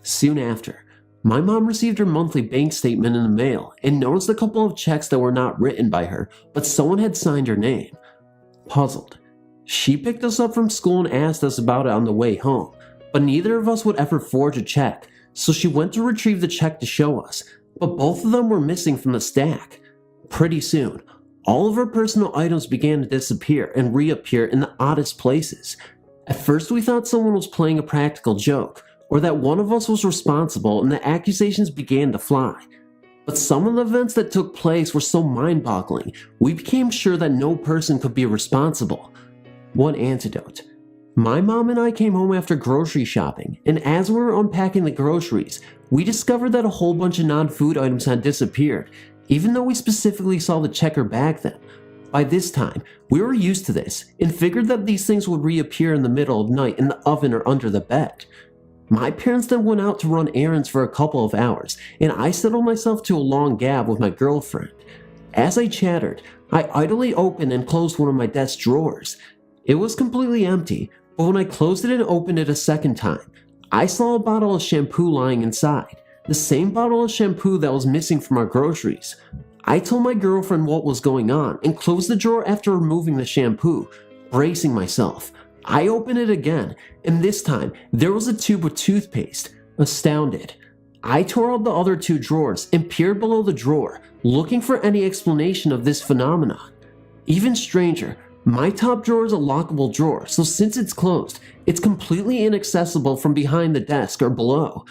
Soon after, my mom received her monthly bank statement in the mail and noticed a couple of checks that were not written by her, but someone had signed her name. Puzzled, she picked us up from school and asked us about it on the way home, but neither of us would ever forge a check, so she went to retrieve the check to show us, but both of them were missing from the stack. Pretty soon, all of our personal items began to disappear and reappear in the oddest places. At first we thought someone was playing a practical joke, or that one of us was responsible, and the accusations began to fly. But some of the events that took place were so mind-boggling, we became sure that no person could be responsible. One antidote. My mom and I came home after grocery shopping, and as we were unpacking the groceries, we discovered that a whole bunch of non-food items had disappeared, even though we specifically saw the checker bag them. By this time, we were used to this, and figured that these things would reappear in the middle of the night in the oven or under the bed. My parents then went out to run errands for a couple of hours, and I settled myself to a long gab with my girlfriend. As I chattered, I idly opened and closed one of my desk drawers. It was completely empty, but when I closed it and opened it a second time, I saw a bottle of shampoo lying inside, the same bottle of shampoo that was missing from our groceries. I told my girlfriend what was going on and closed the drawer after removing the shampoo, bracing myself. I opened it again, and this time, there was a tube of toothpaste. Astounded, I tore out the other two drawers and peered below the drawer, looking for any explanation of this phenomenon. Even stranger, my top drawer is a lockable drawer, so since it's closed, it's completely inaccessible from behind the desk or below.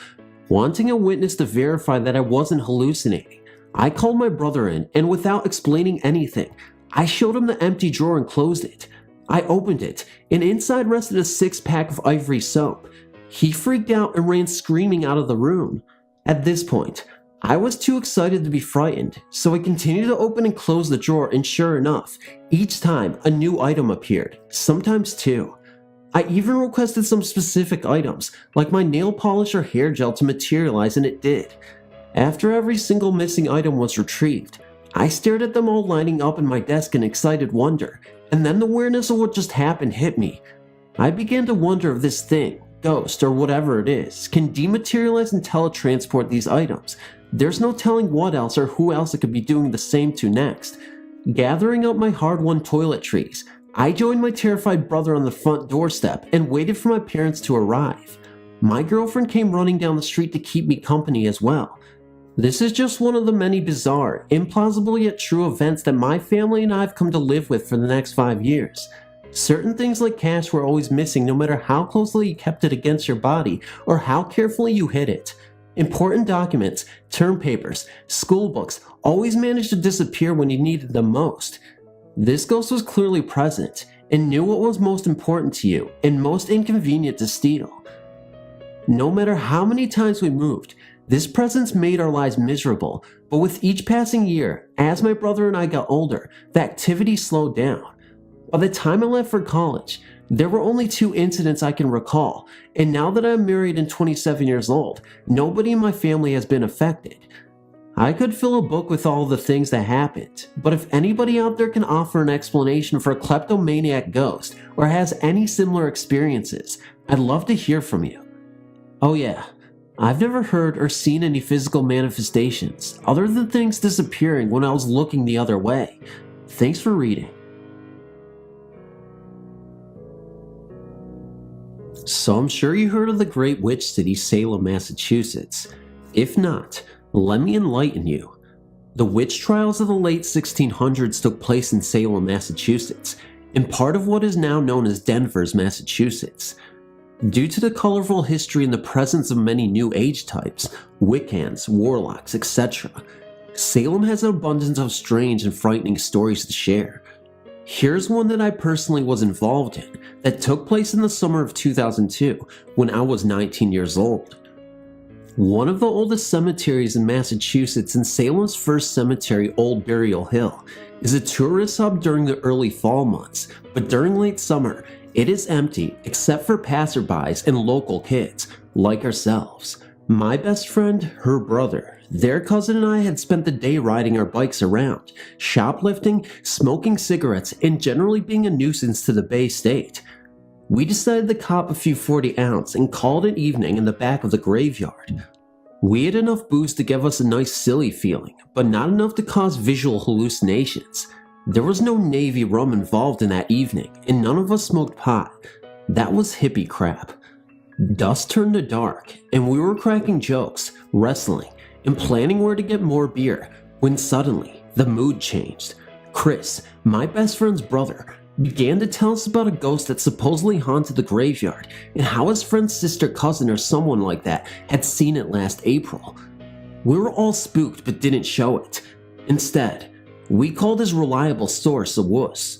Wanting a witness to verify that I wasn't hallucinating, I called my brother in, and without explaining anything, I showed him the empty drawer and closed it. I opened it, and inside rested a 6-pack of ivory soap. He freaked out and ran screaming out of the room. At this point, I was too excited to be frightened, so I continued to open and close the drawer, and sure enough, each time a new item appeared, sometimes two. I even requested some specific items, like my nail polish or hair gel, to materialize, and it did. After every single missing item was retrieved, I stared at them all lining up in my desk in excited wonder, and then the awareness of what just happened hit me. I began to wonder if this thing, ghost, or whatever it is, can dematerialize and teletransport these items. There's no telling what else or who else it could be doing the same to next. Gathering up my hard-won toiletries, I joined my terrified brother on the front doorstep and waited for my parents to arrive. My girlfriend came running down the street to keep me company as well. This is just one of the many bizarre, implausible yet true events that my family and I have come to live with for the next 5 years. Certain things like cash were always missing no matter how closely you kept it against your body or how carefully you hid it. Important documents, term papers, school books always managed to disappear when you needed them most. This ghost was clearly present and knew what was most important to you and most inconvenient to steal. No matter how many times we moved, this presence made our lives miserable, but with each passing year, as my brother and I got older, the activity slowed down. By the time I left for college, there were only 2 incidents I can recall, and now that I'm married and 27 years old, nobody in my family has been affected. I could fill a book with all the things that happened, but if anybody out there can offer an explanation for a kleptomaniac ghost or has any similar experiences, I'd love to hear from you. Oh yeah, I've never heard or seen any physical manifestations other than things disappearing when I was looking the other way. Thanks for reading. So I'm sure you heard of the great witch city Salem, Massachusetts. If not, let me enlighten you. The witch trials of the late 1600s took place in Salem, Massachusetts, in part of what is now known as Denver's, Massachusetts. Due to the colorful history and the presence of many new age types, Wiccans, warlocks, etc., Salem has an abundance of strange and frightening stories to share. Here's one that I personally was involved in that took place in the summer of 2002 when I was 19 years old. One of the oldest cemeteries in Massachusetts and Salem's first cemetery, Old Burial Hill, is a tourist hub during the early fall months, but during late summer, it is empty except for passerbys and local kids, like ourselves. My best friend, her brother, their cousin and I had spent the day riding our bikes around, shoplifting, smoking cigarettes, and generally being a nuisance to the Bay State. We decided to cop a few 40 ounce and called it evening in the back of the graveyard. We had enough booze to give us a nice silly feeling, but not enough to cause visual hallucinations. There was no Navy rum involved in that evening, and none of us smoked pot. That was hippie crap. Dusk turned to dark, and we were cracking jokes, wrestling, and planning where to get more beer, when suddenly, the mood changed. Chris, my best friend's brother, began to tell us about a ghost that supposedly haunted the graveyard, and how his friend's sister, cousin, or someone like that had seen it last April. We were all spooked but didn't show it. Instead, we called his reliable source a wuss.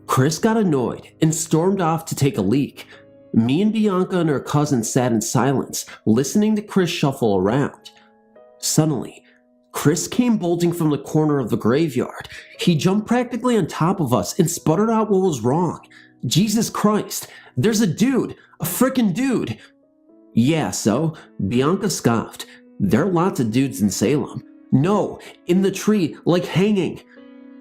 Chris got annoyed and stormed off to take a leak. Me and Bianca and her cousin sat in silence, listening to Chris shuffle around. Suddenly, Chris came bolting from the corner of the graveyard. He jumped practically on top of us and sputtered out what was wrong. Jesus Christ, there's a dude, a frickin' dude. Yeah, so? Bianca scoffed. There are lots of dudes in Salem. No, in the tree, like hanging.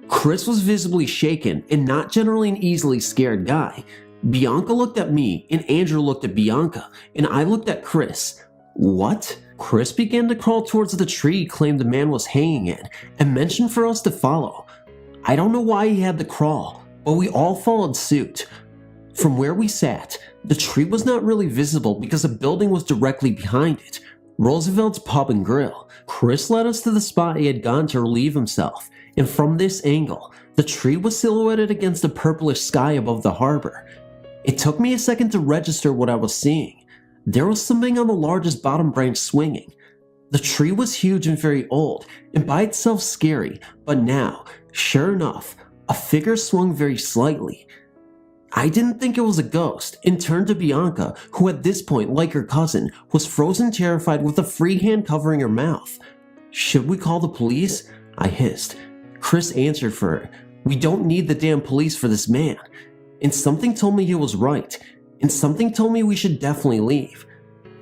Chris was visibly shaken and not generally an easily scared guy. Bianca looked at me and Andrew looked at Bianca and I looked at Chris. What? Chris began to crawl towards the tree he claimed the man was hanging in and mentioned for us to follow. I don't know why he had to crawl, but we all followed suit. From where we sat, the tree was not really visible because a building was directly behind it, Roosevelt's Pub and Grill. Chris led us to the spot he had gone to relieve himself, and from this angle, the tree was silhouetted against the purplish sky above the harbor. It took me a second to register what I was seeing. There was something on the largest bottom branch swinging. The tree was huge and very old, and by itself scary, but now, sure enough, a figure swung very slightly. I didn't think it was a ghost, and turned to Bianca, who at this point, like her cousin, was frozen terrified with a free hand covering her mouth. Should we call the police? I hissed. Chris answered for her. We don't need the damn police for this man. And something told me he was right. And something told me we should definitely leave.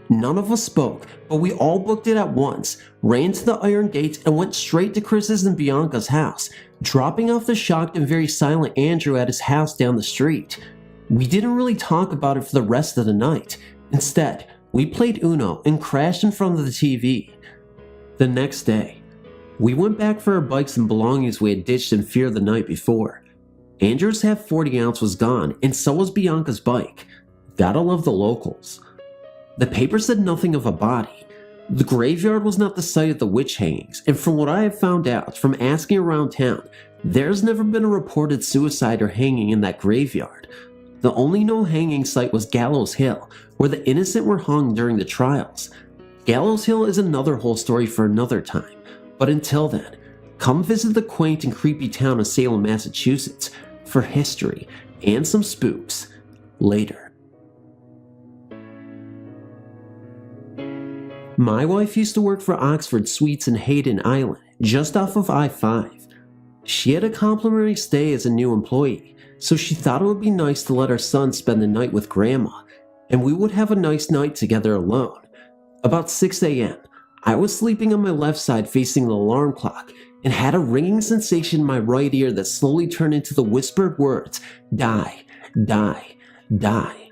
None of us spoke, but we all booked it at once, ran to the iron gate, and went straight to Chris's and Bianca's house, dropping off the shocked and very silent Andrew at his house down the street. We didn't really talk about it for the rest of the night. Instead, we played Uno and crashed in front of the TV. The next day, we went back for our bikes and belongings we had ditched in fear the night before. Andrew's half 40 ounce was gone, and so was Bianca's bike. Gotta love the locals. The paper said nothing of a body. The graveyard was not the site of the witch hangings, and from what I have found out from asking around town, there's never been a reported suicide or hanging in that graveyard. The only known hanging site was Gallows Hill, where the innocent were hung during the trials. Gallows Hill is another whole story for another time, but until then, come visit the quaint and creepy town of Salem, Massachusetts, for history and some spooks later. My wife used to work for Oxford Suites in Hayden Island, just off of I-5. She had a complimentary stay as a new employee, so she thought it would be nice to let our son spend the night with Grandma, and we would have a nice night together alone. About 6 a.m., I was sleeping on my left side facing the alarm clock, and had a ringing sensation in my right ear that slowly turned into the whispered words, "Die, die, die."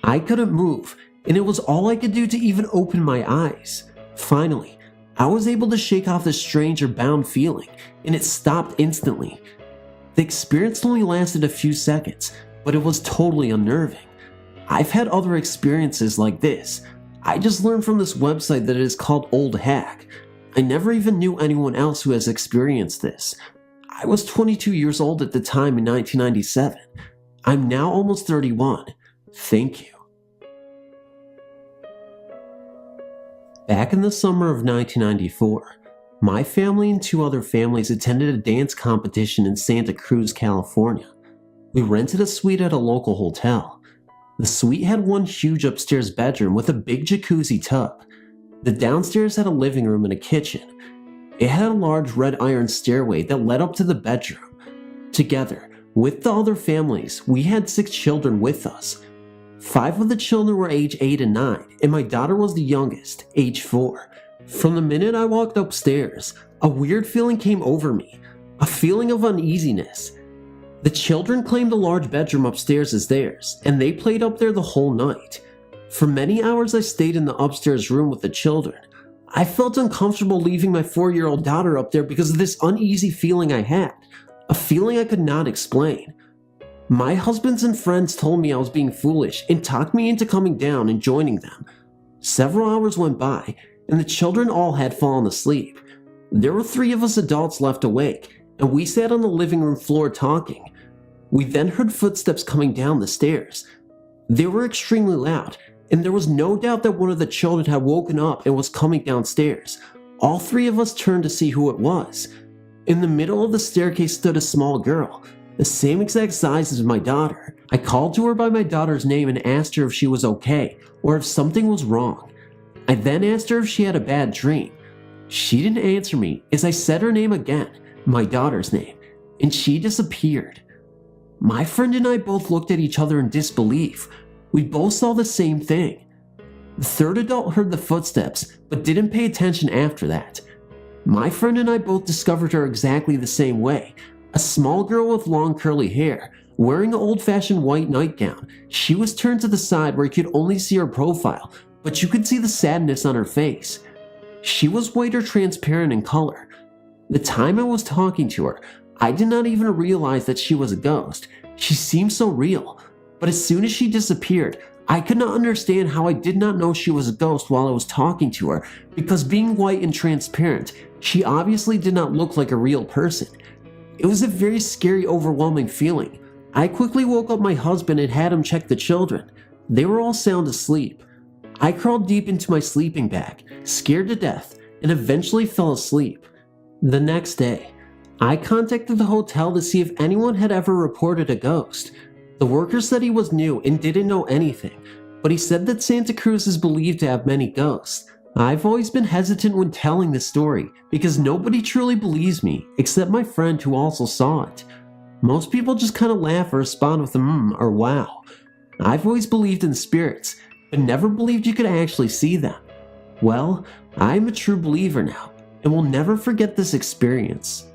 I couldn't move, and it was all I could do to even open my eyes. Finally, I was able to shake off this strange or bound feeling, and it stopped instantly. The experience only lasted a few seconds, but it was totally unnerving. I've had other experiences like this. I just learned from this website that it is called Old Hack. I never even knew anyone else who has experienced this. I was 22 years old at the time in 1997. I'm now almost 31. Thank you. Back in the summer of 1994, my family and 2 other families attended a dance competition in Santa Cruz, California. We rented a suite at a local hotel. The suite had one huge upstairs bedroom with a big jacuzzi tub. The downstairs had a living room and a kitchen. It had a large red iron stairway that led up to the bedroom. Together, with the other families, we had 6 children with us. 5 of the children were age 8 and 9, and my daughter was the youngest, age 4. From the minute I walked upstairs, a weird feeling came over me, a feeling of uneasiness. The children claimed the large bedroom upstairs as theirs, and they played up there the whole night. For many hours I stayed in the upstairs room with the children. I felt uncomfortable leaving my 4-year-old daughter up there because of this uneasy feeling I had, a feeling I could not explain. My husbands and friends told me I was being foolish and talked me into coming down and joining them. Several hours went by, and the children all had fallen asleep. There were 3 of us adults left awake, and we sat on the living room floor talking. We then heard footsteps coming down the stairs. They were extremely loud, and there was no doubt that one of the children had woken up and was coming downstairs. All 3 of us turned to see who it was. In the middle of the staircase stood a small girl, the same exact size as my daughter. I called to her by my daughter's name and asked her if she was okay, or if something was wrong. I then asked her if she had a bad dream. She didn't answer me as I said her name again, my daughter's name, and she disappeared. My friend and I both looked at each other in disbelief. We both saw the same thing. The 3rd adult heard the footsteps, but didn't pay attention after that. My friend and I both discovered her exactly the same way. A small girl with long curly hair, wearing an old-fashioned white nightgown. She was turned to the side where you could only see her profile, but you could see the sadness on her face. She was white or transparent in color. The time I was talking to her, I did not even realize that she was a ghost. She seemed so real, but as soon as she disappeared, I could not understand how I did not know she was a ghost while I was talking to her, because being white and transparent, she obviously did not look like a real person. It was a very scary, overwhelming feeling. I quickly woke up my husband and had him check the children. They were all sound asleep. I crawled deep into my sleeping bag, scared to death, and eventually fell asleep. The next day, I contacted the hotel to see if anyone had ever reported a ghost. The worker said he was new and didn't know anything, but he said that Santa Cruz is believed to have many ghosts. I've always been hesitant when telling this story because nobody truly believes me except my friend who also saw it. Most people just kind of laugh or respond with or wow. I've always believed in spirits, but never believed you could actually see them. Well, I'm a true believer now and will never forget this experience.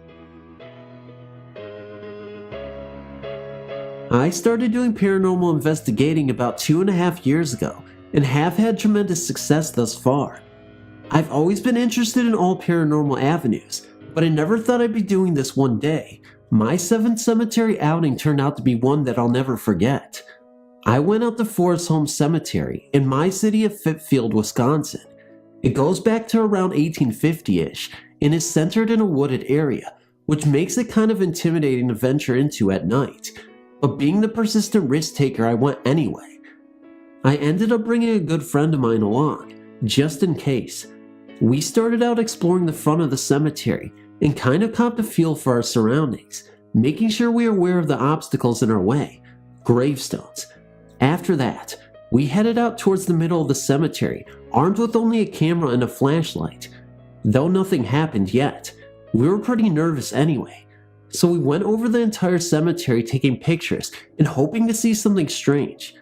I started doing paranormal investigating about 2.5 years ago and have had tremendous success thus far. I've always been interested in all paranormal avenues, but I never thought I'd be doing this one day. My 7th cemetery outing turned out to be one that I'll never forget. I went out to Forest Home Cemetery in my city of Fitfield, Wisconsin. It goes back to around 1850-ish and is centered in a wooded area, which makes it kind of intimidating to venture into at night. But being the persistent risk taker, I went anyway. I ended up bringing a good friend of mine along, just in case. We started out exploring the front of the cemetery and kind of copped a feel for our surroundings, making sure we were aware of the obstacles in our way, gravestones. After that, we headed out towards the middle of the cemetery, armed with only a camera and a flashlight. Though nothing happened yet, we were pretty nervous anyway. So we went over the entire cemetery taking pictures and hoping to see something strange.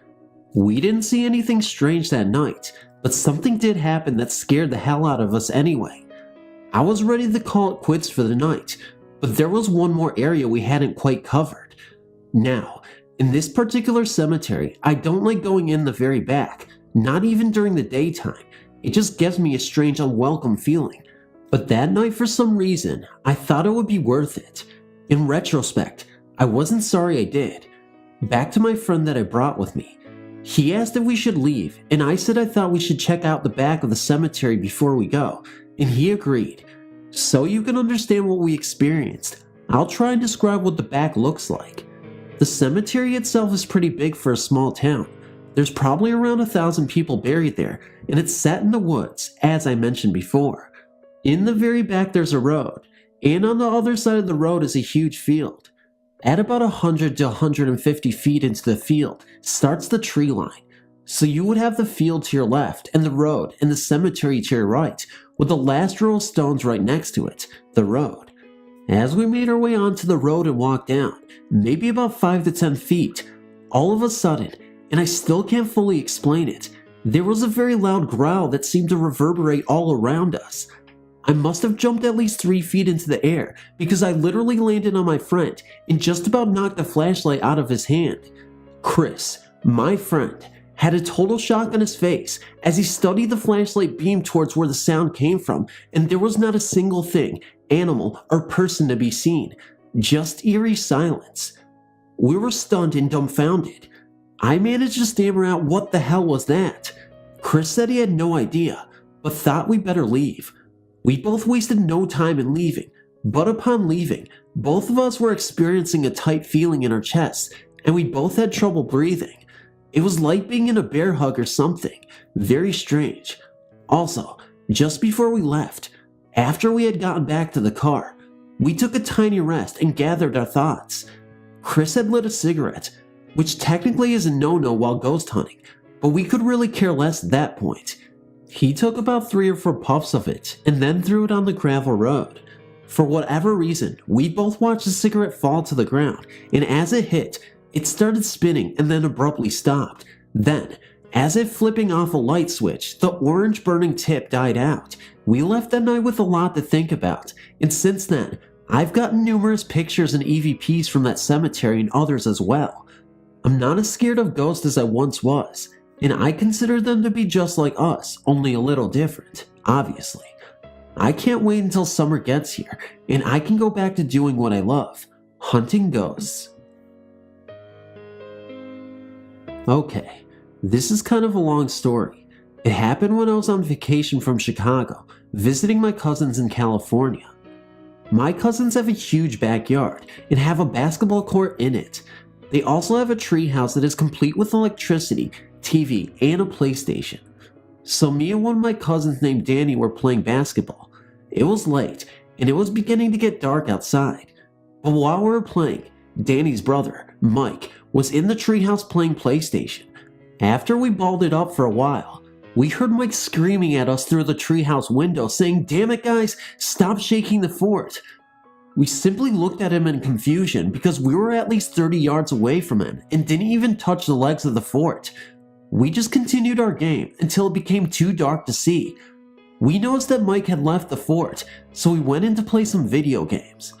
We didn't see anything strange that night, but something did happen that scared the hell out of us anyway. I was ready to call it quits for the night, but there was one more area we hadn't quite covered. Now, in this particular cemetery, I don't like going in the very back, not even during the daytime. It just gives me a strange, unwelcome feeling. But that night, for some reason, I thought it would be worth it. In retrospect, I wasn't sorry I did. Back to my friend that I brought with me. He asked if we should leave, and I said I thought we should check out the back of the cemetery before we go, and he agreed. So you can understand what we experienced, I'll try and describe what the back looks like. The cemetery itself is pretty big for a small town. There's probably around 1,000 people buried there, and it's set in the woods, as I mentioned before. In the very back there's a road, and on the other side of the road is a huge field. At about 100 to 150 feet into the field starts the tree line. So you would have the field to your left, and the road, and the cemetery to your right, with the last row of stones right next to it, the road. As we made our way onto the road and walked down, maybe about 5 to 10 feet, all of a sudden, and I still can't fully explain it, there was a very loud growl that seemed to reverberate all around us. I must have jumped at least 3 feet into the air because I literally landed on my friend and just about knocked the flashlight out of his hand. Chris, my friend, had a total shock on his face as he studied the flashlight beam towards where the sound came from, and there was not a single thing, animal, or person to be seen, just eerie silence. We were stunned and dumbfounded. I managed to stammer out what the hell was that. Chris said he had no idea, but thought we better leave. We both wasted no time in leaving, but upon leaving, both of us were experiencing a tight feeling in our chests, and we both had trouble breathing. It was like being in a bear hug or something, very strange. Also, just before we left, after we had gotten back to the car, we took a tiny rest and gathered our thoughts. Chris had lit a cigarette, which technically is a no-no while ghost hunting, but we could really care less at that point. He took about 3 or 4 puffs of it and then threw it on the gravel road. For whatever reason, we both watched the cigarette fall to the ground, and as it hit, it started spinning and then abruptly stopped. Then, as if flipping off a light switch, the orange burning tip died out. We left that night with a lot to think about, and since then, I've gotten numerous pictures and EVPs from that cemetery and others as well. I'm not as scared of ghosts as I once was, and I consider them to be just like us, only a little different, obviously. I can't wait until summer gets here, and I can go back to doing what I love, hunting ghosts. Okay, this is kind of a long story. It happened when I was on vacation from Chicago, visiting my cousins in California. My cousins have a huge backyard and have a basketball court in it. They also have a tree house that is complete with electricity, TV, and a PlayStation. So me and one of my cousins named Danny were playing basketball. It was late, and it was beginning to get dark outside. But while we were playing, Danny's brother, Mike, was in the treehouse playing PlayStation. After we balled it up for a while, we heard Mike screaming at us through the treehouse window saying, "Damn it guys, stop shaking the fort." We simply looked at him in confusion because we were at least 30 yards away from him and didn't even touch the legs of the fort. We just continued our game until it became too dark to see. We noticed that Mike had left the fort, so we went in to play some video games.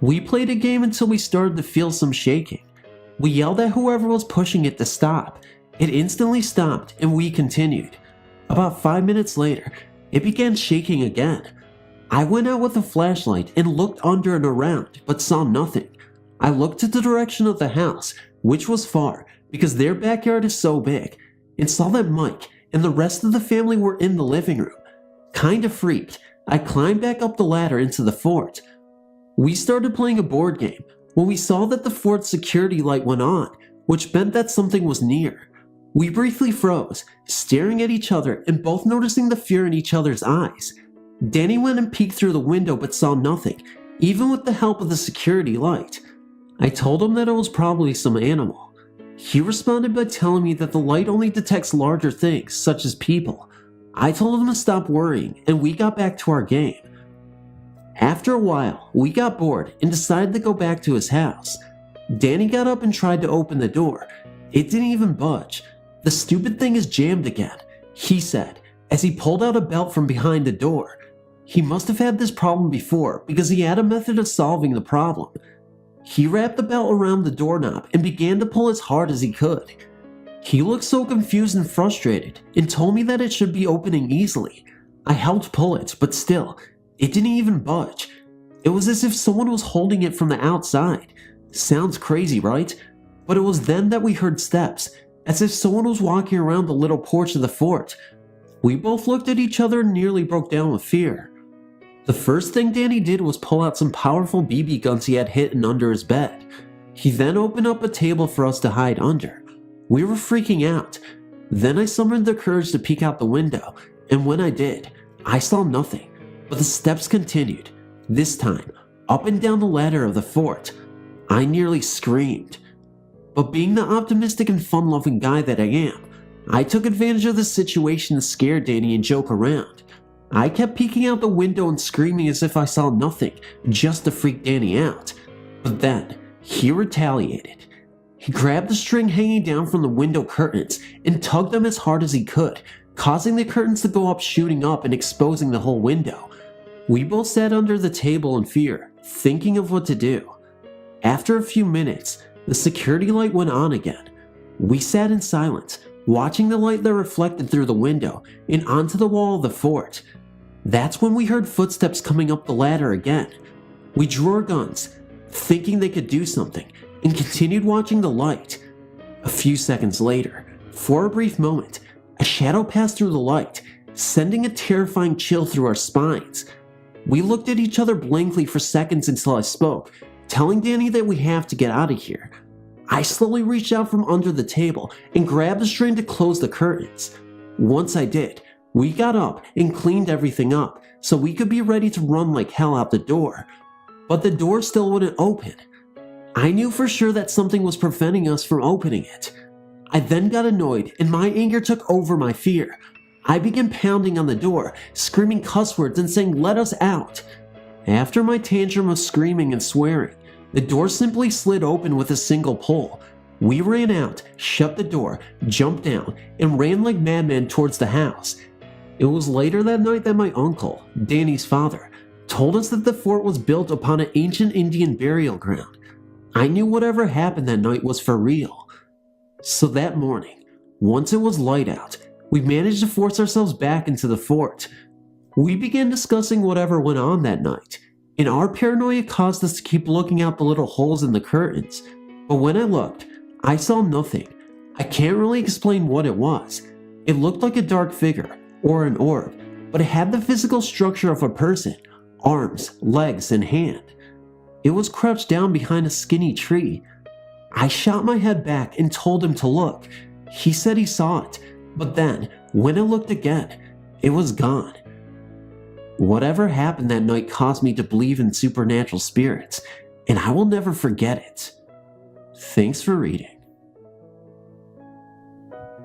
We played a game until we started to feel some shaking. We yelled at whoever was pushing it to stop. It instantly stopped and we continued. About 5 minutes later, it began shaking again. I went out with a flashlight and looked under and around, but saw nothing. I looked to the direction of the house, which was far because their backyard is so big, and saw that Mike and the rest of the family were in the living room. Kinda freaked, I climbed back up the ladder into the fort. We started playing a board game when we saw that the fort's security light went on, which meant that something was near. We briefly froze, staring at each other and both noticing the fear in each other's eyes. Danny went and peeked through the window but saw nothing, even with the help of the security light. I told him that it was probably some animal. He responded by telling me that the light only detects larger things, such as people. I told him to stop worrying, and we got back to our game. After a while, we got bored and decided to go back to his house. Danny got up and tried to open the door. It didn't even budge. "The stupid thing is jammed again," he said, as he pulled out a belt from behind the door. He must have had this problem before because he had a method of solving the problem. He wrapped the belt around the doorknob and began to pull as hard as he could. He looked so confused and frustrated and told me that it should be opening easily. I helped pull it, but still, it didn't even budge. It was as if someone was holding it from the outside. Sounds crazy, right? But it was then that we heard steps, as if someone was walking around the little porch of the fort. We both looked at each other and nearly broke down with fear. The first thing Danny did was pull out some powerful BB guns he had hidden under his bed. He then opened up a table for us to hide under. We were freaking out. Then I summoned the courage to peek out the window, and when I did, I saw nothing, but the steps continued, this time up and down the ladder of the fort. I nearly screamed. But being the optimistic and fun-loving guy that I am, I took advantage of the situation to scare Danny and joke around. I kept peeking out the window and screaming as if I saw nothing, just to freak Danny out. But then, he retaliated. He grabbed the string hanging down from the window curtains and tugged them as hard as he could, causing the curtains to go up, shooting up and exposing the whole window. We both sat under the table in fear, thinking of what to do. After a few minutes, the security light went on again. We sat in silence, watching the light that reflected through the window and onto the wall of the fort. That's when we heard footsteps coming up the ladder again. We drew our guns, thinking they could do something, and continued watching the light. A few seconds later, for a brief moment, a shadow passed through the light, sending a terrifying chill through our spines. We looked at each other blankly for seconds until I spoke, telling Danny that we have to get out of here. I slowly reached out from under the table and grabbed the string to close the curtains. Once I did, we got up and cleaned everything up so we could be ready to run like hell out the door. But the door still wouldn't open. I knew for sure that something was preventing us from opening it. I then got annoyed and my anger took over my fear. I began pounding on the door, screaming cuss words and saying, "Let us out." After my tantrum of screaming and swearing, the door simply slid open with a single pull. We ran out, shut the door, jumped down, and ran like madmen towards the house. It was later that night that my uncle, Danny's father, told us that the fort was built upon an ancient Indian burial ground. I knew whatever happened that night was for real. So that morning, once it was light out, we managed to force ourselves back into the fort. We began discussing whatever went on that night, and our paranoia caused us to keep looking out the little holes in the curtains. But when I looked, I saw nothing. I can't really explain what it was. It looked like a dark figure, or an orb, but it had the physical structure of a person, arms, legs, and hand. It was crouched down behind a skinny tree. I shot my head back and told him to look. He said he saw it, but then, when I looked again, it was gone. Whatever happened that night caused me to believe in supernatural spirits, and I will never forget it. Thanks for reading.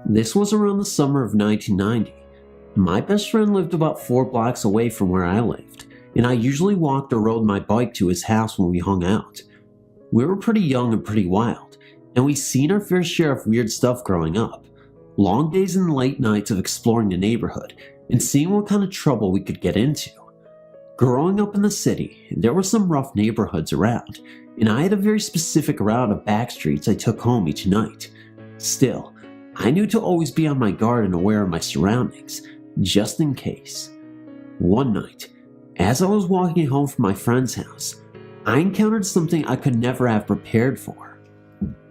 This was around the summer of 1990. My best friend lived about 4 blocks away from where I lived, and I usually walked or rode my bike to his house when we hung out. We were pretty young and pretty wild, and we'd seen our fair share of weird stuff growing up. Long days and late nights of exploring the neighborhood and seeing what kind of trouble we could get into. Growing up in the city, there were some rough neighborhoods around, and I had a very specific route of back streets I took home each night. Still, I knew to always be on my guard and aware of my surroundings, just in case. One night, as I was walking home from my friend's house, I encountered something I could never have prepared for.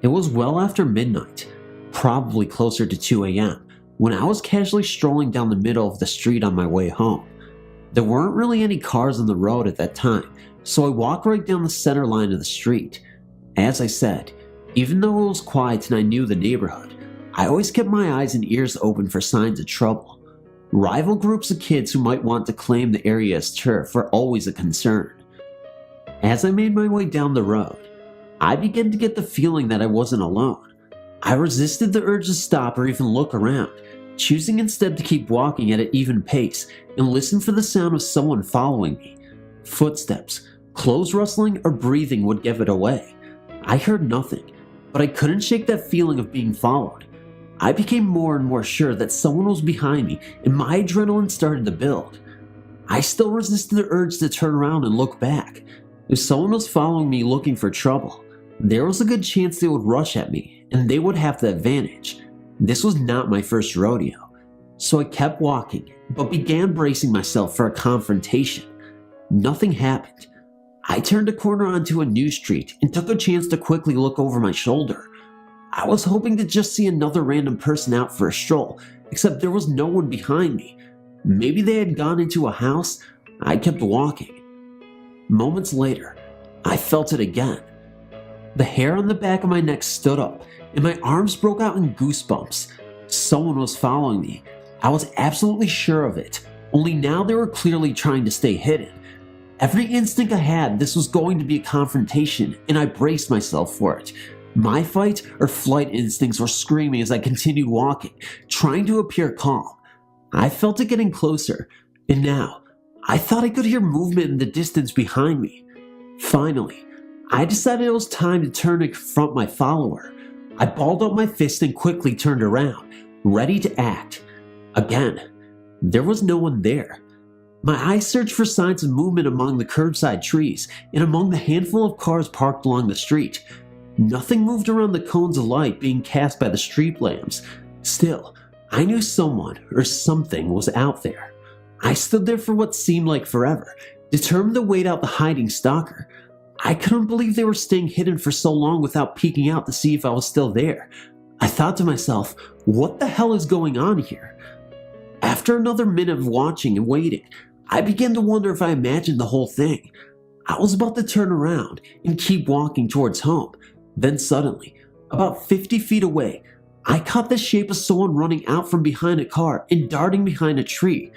It was well after midnight, probably closer to 2 a.m., when I was casually strolling down the middle of the street on my way home. There weren't really any cars on the road at that time, so I walked right down the center line of the street. As I said, even though it was quiet and I knew the neighborhood, I always kept my eyes and ears open for signs of trouble. Rival groups of kids who might want to claim the area as turf were always a concern. As I made my way down the road, I began to get the feeling that I wasn't alone. I resisted the urge to stop or even look around, choosing instead to keep walking at an even pace and listen for the sound of someone following me. Footsteps, clothes rustling, or breathing would give it away. I heard nothing, but I couldn't shake that feeling of being followed. I became more and more sure that someone was behind me, and my adrenaline started to build. I still resisted the urge to turn around and look back. If someone was following me looking for trouble, there was a good chance they would rush at me, and they would have the advantage. This was not my first rodeo, so I kept walking, but began bracing myself for a confrontation. Nothing happened. I turned a corner onto a new street and took a chance to quickly look over my shoulder. I was hoping to just see another random person out for a stroll, except there was no one behind me. Maybe they had gone into a house. I kept walking. Moments later, I felt it again. The hair on the back of my neck stood up, and my arms broke out in goosebumps. Someone was following me. I was absolutely sure of it, only now they were clearly trying to stay hidden. Every instinct I had, this was going to be a confrontation, and I braced myself for it. My fight or flight instincts were screaming as I continued walking, trying to appear calm. I felt it getting closer, and now I thought I could hear movement in the distance behind me. Finally, I decided it was time to turn to confront my follower. I balled up my fist and quickly turned around, ready to act. Again, there was no one there. My eyes searched for signs of movement among the curbside trees and among the handful of cars parked along the street. Nothing moved around the cones of light being cast by the street lamps. Still, I knew someone or something was out there. I stood there for what seemed like forever, determined to wait out the hiding stalker. I couldn't believe they were staying hidden for so long without peeking out to see if I was still there. I thought to myself, what the hell is going on here? After another minute of watching and waiting, I began to wonder if I imagined the whole thing. I was about to turn around and keep walking towards home. Then suddenly, about 50 feet away, I caught the shape of someone running out from behind a car and darting behind a tree.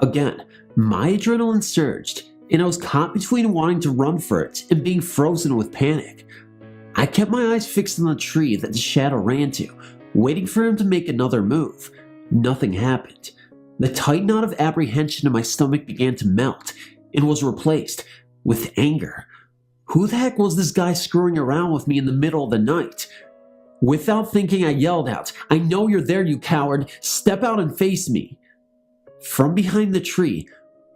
Again, my adrenaline surged, and I was caught between wanting to run for it and being frozen with panic. I kept my eyes fixed on the tree that the shadow ran to, waiting for him to make another move. Nothing happened. The tight knot of apprehension in my stomach began to melt and was replaced with anger. Who the heck was this guy screwing around with me in the middle of the night? Without thinking, I yelled out, "I know you're there, you coward! Step out and face me!" From behind the tree,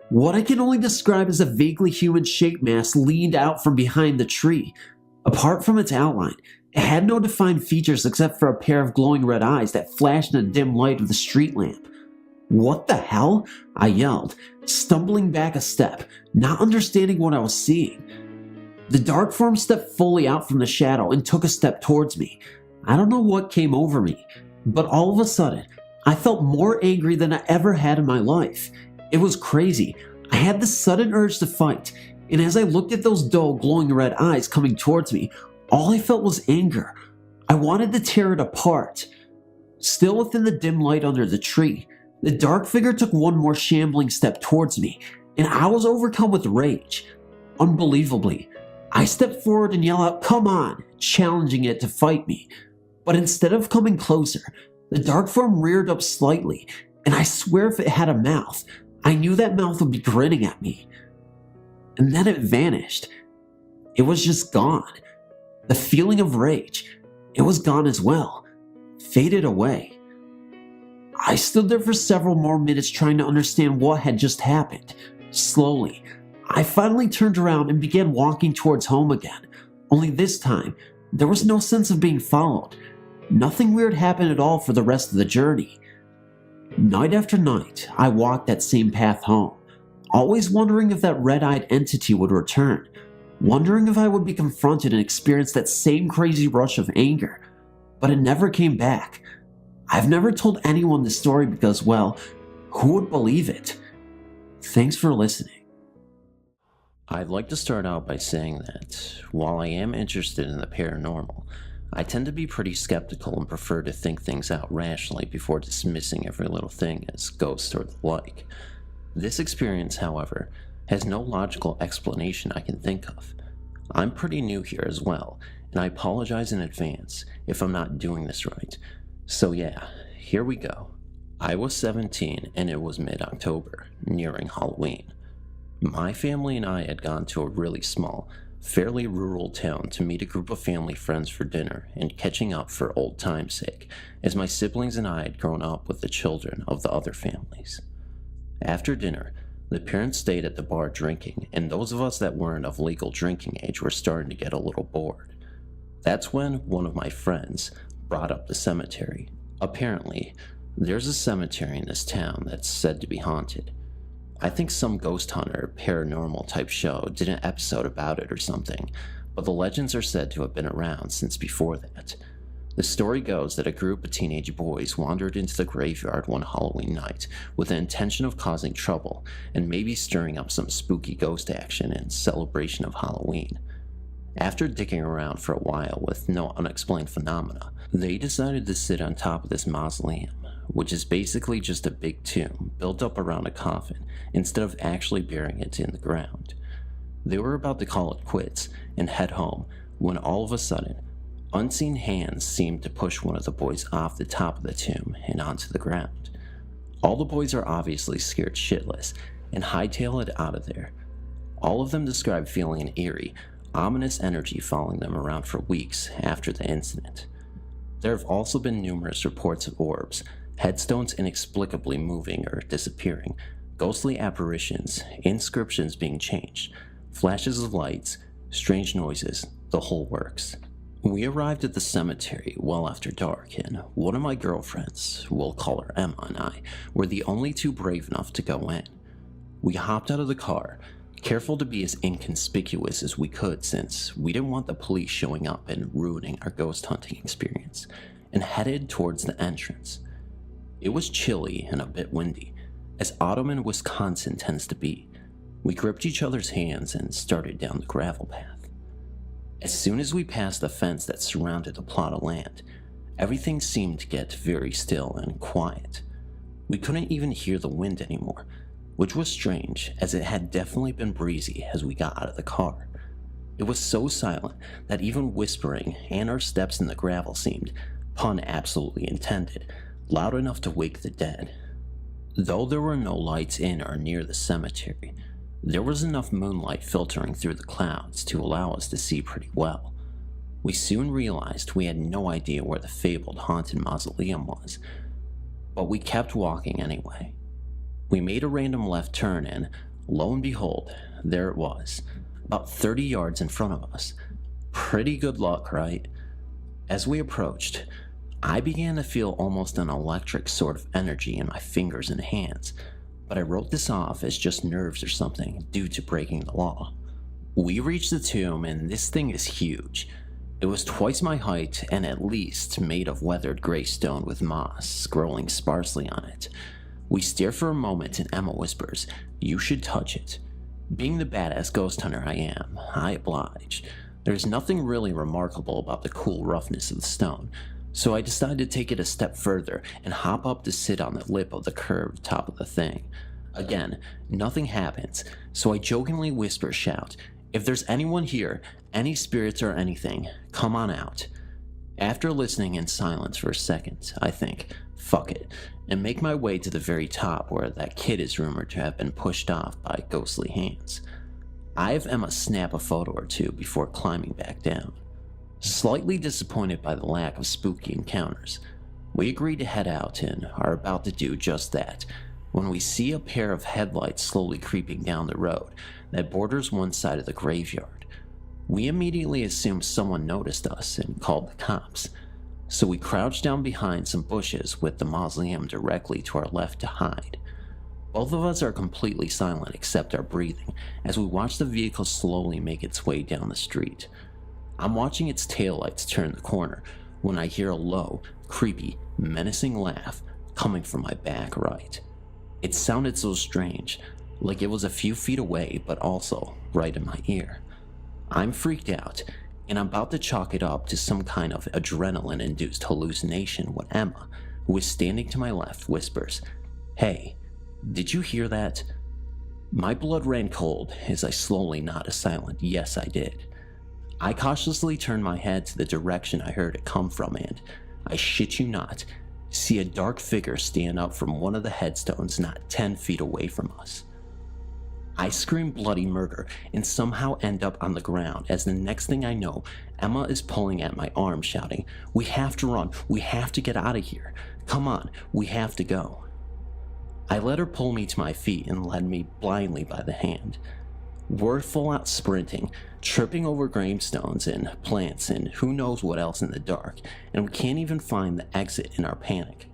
what I can only describe as a vaguely human-shaped mass leaned out from behind the tree. Apart from its outline, it had no defined features except for a pair of glowing red eyes that flashed in the dim light of the street lamp. "What the hell?" I yelled, stumbling back a step, not understanding what I was seeing. The dark form stepped fully out from the shadow and took a step towards me. I don't know what came over me, but all of a sudden, I felt more angry than I ever had in my life. It was crazy. I had this sudden urge to fight, and as I looked at those dull, glowing red eyes coming towards me, all I felt was anger. I wanted to tear it apart. Still within the dim light under the tree, the dark figure took one more shambling step towards me, and I was overcome with rage. Unbelievably, I stepped forward and yelled out, "Come on," challenging it to fight me. But instead of coming closer, the dark form reared up slightly, and I swear if it had a mouth, I knew that mouth would be grinning at me. And then it vanished. It was just gone. The feeling of rage, it was gone as well, faded away. I stood there for several more minutes trying to understand what had just happened. Slowly, I finally turned around and began walking towards home again. Only this time, there was no sense of being followed. Nothing weird happened at all for the rest of the journey. Night after night, I walked that same path home, always wondering if that red-eyed entity would return, wondering if I would be confronted and experience that same crazy rush of anger. But it never came back. I've never told anyone this story because, well, who would believe it? Thanks for listening. I'd like to start out by saying that, while I am interested in the paranormal, I tend to be pretty skeptical and prefer to think things out rationally before dismissing every little thing as ghosts or the like. This experience, however, has no logical explanation I can think of. I'm pretty new here as well, and I apologize in advance if I'm not doing this right. So yeah, here we go. I was 17 and it was mid-October, nearing Halloween. My family and I had gone to a really small, fairly rural town to meet a group of family friends for dinner and catching up for old time's sake, as my siblings and I had grown up with the children of the other families. After dinner, the parents stayed at the bar drinking, and those of us that weren't of legal drinking age were starting to get a little bored. That's when one of my friends brought up the cemetery. Apparently, there's a cemetery in this town that's said to be haunted. I think some ghost hunter, paranormal type show did an episode about it or something, but the legends are said to have been around since before that. The story goes that a group of teenage boys wandered into the graveyard one Halloween night with the intention of causing trouble and maybe stirring up some spooky ghost action in celebration of Halloween. After digging around for a while with no unexplained phenomena, they decided to sit on top of this mausoleum, which is basically just a big tomb built up around a coffin instead of actually burying it in the ground. They were about to call it quits and head home when all of a sudden, Unseen hands seemed to push one of the boys off the top of the tomb and onto the ground. All the boys are obviously scared shitless and hightail it out of there. All of them describe feeling an eerie, ominous energy following them around for weeks after the incident. There have also been numerous reports of orbs, headstones inexplicably moving or disappearing, ghostly apparitions, inscriptions being changed, flashes of lights, strange noises, the whole works. We arrived at the cemetery well after dark, and one of my girlfriends, we'll call her Emma, and I were the only two brave enough to go in. We hopped out of the car, careful to be as inconspicuous as we could since we didn't want the police showing up and ruining our ghost hunting experience, and headed towards the entrance. It was chilly and a bit windy, as autumn in Wisconsin tends to be. We gripped each other's hands and started down the gravel path. As soon as we passed the fence that surrounded the plot of land, everything seemed to get very still and quiet. We couldn't even hear the wind anymore, which was strange as it had definitely been breezy as we got out of the car. It was so silent that even whispering and our steps in the gravel seemed, pun absolutely intended, loud enough to wake the dead. Though there were no lights in or near the cemetery, there was enough moonlight filtering through the clouds to allow us to see pretty well. We soon realized we had no idea where the fabled haunted mausoleum was, but we kept walking anyway. We made a random left turn and, lo and behold, there it was, about 30 yards in front of us. Pretty good luck, right? As we approached, I began to feel almost an electric sort of energy in my fingers and hands, but I wrote this off as just nerves or something due to breaking the law. We reached the tomb, and this thing is huge. It was twice my height and at least made of weathered gray stone with moss scrolling sparsely on it. We stare for a moment and Emma whispers, "You should touch it." Being the badass ghost hunter I am, I obliged. There's nothing really remarkable about the cool roughness of the stone, so I decided to take it a step further and hop up to sit on the lip of the curved top of the thing. Again, nothing happens, so I jokingly shout, "If there's anyone here, any spirits or anything, come on out." After listening in silence for a second, I think, fuck it, and make my way to the very top where that kid is rumored to have been pushed off by ghostly hands. I have Emma snap a photo or two before climbing back down. Slightly disappointed by the lack of spooky encounters, we agree to head out and are about to do just that when we see a pair of headlights slowly creeping down the road that borders one side of the graveyard. We immediately assumed someone noticed us and called the cops, so we crouched down behind some bushes with the mausoleum directly to our left to hide. Both of us are completely silent except our breathing as we watch the vehicle slowly make its way down the street. I'm watching its taillights turn the corner when I hear a low, creepy, menacing laugh coming from my back right. It sounded so strange, like it was a few feet away but also right in my ear. I'm freaked out, and I'm about to chalk it up to some kind of adrenaline-induced hallucination when Emma, who is standing to my left, whispers, "Hey, did you hear that?" My blood ran cold as I slowly nod a silent yes I did. I cautiously turn my head to the direction I heard it come from and, I shit you not, see a dark figure stand up from one of the headstones not 10 feet away from us. I scream bloody murder and somehow end up on the ground as the next thing I know, Emma is pulling at my arm shouting, "We have to run, we have to get out of here. Come on, we have to go." I let her pull me to my feet and led me blindly by the hand. We're full out sprinting, tripping over gravestones and plants and who knows what else in the dark, and we can't even find the exit in our panic.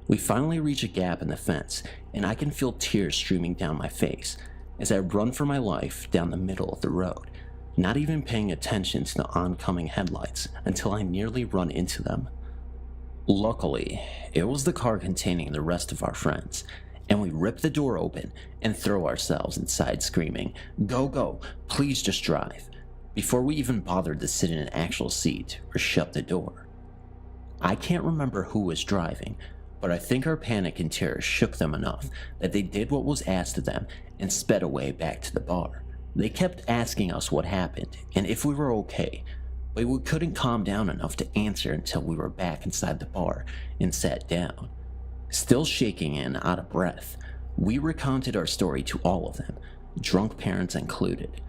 We finally reach a gap in the fence, and I can feel tears streaming down my face as I run for my life down the middle of the road, not even paying attention to the oncoming headlights until I nearly run into them. Luckily, it was the car containing the rest of our friends, and we rip the door open and throw ourselves inside screaming, "Go, go, please just drive," before we even bothered to sit in an actual seat or shut the door. I can't remember who was driving, but I think our panic and terror shook them enough that they did what was asked of them and sped away back to the bar. They kept asking us what happened and if we were okay, but we couldn't calm down enough to answer until we were back inside the bar and sat down. Still shaking and out of breath, we recounted our story to all of them, drunk parents included.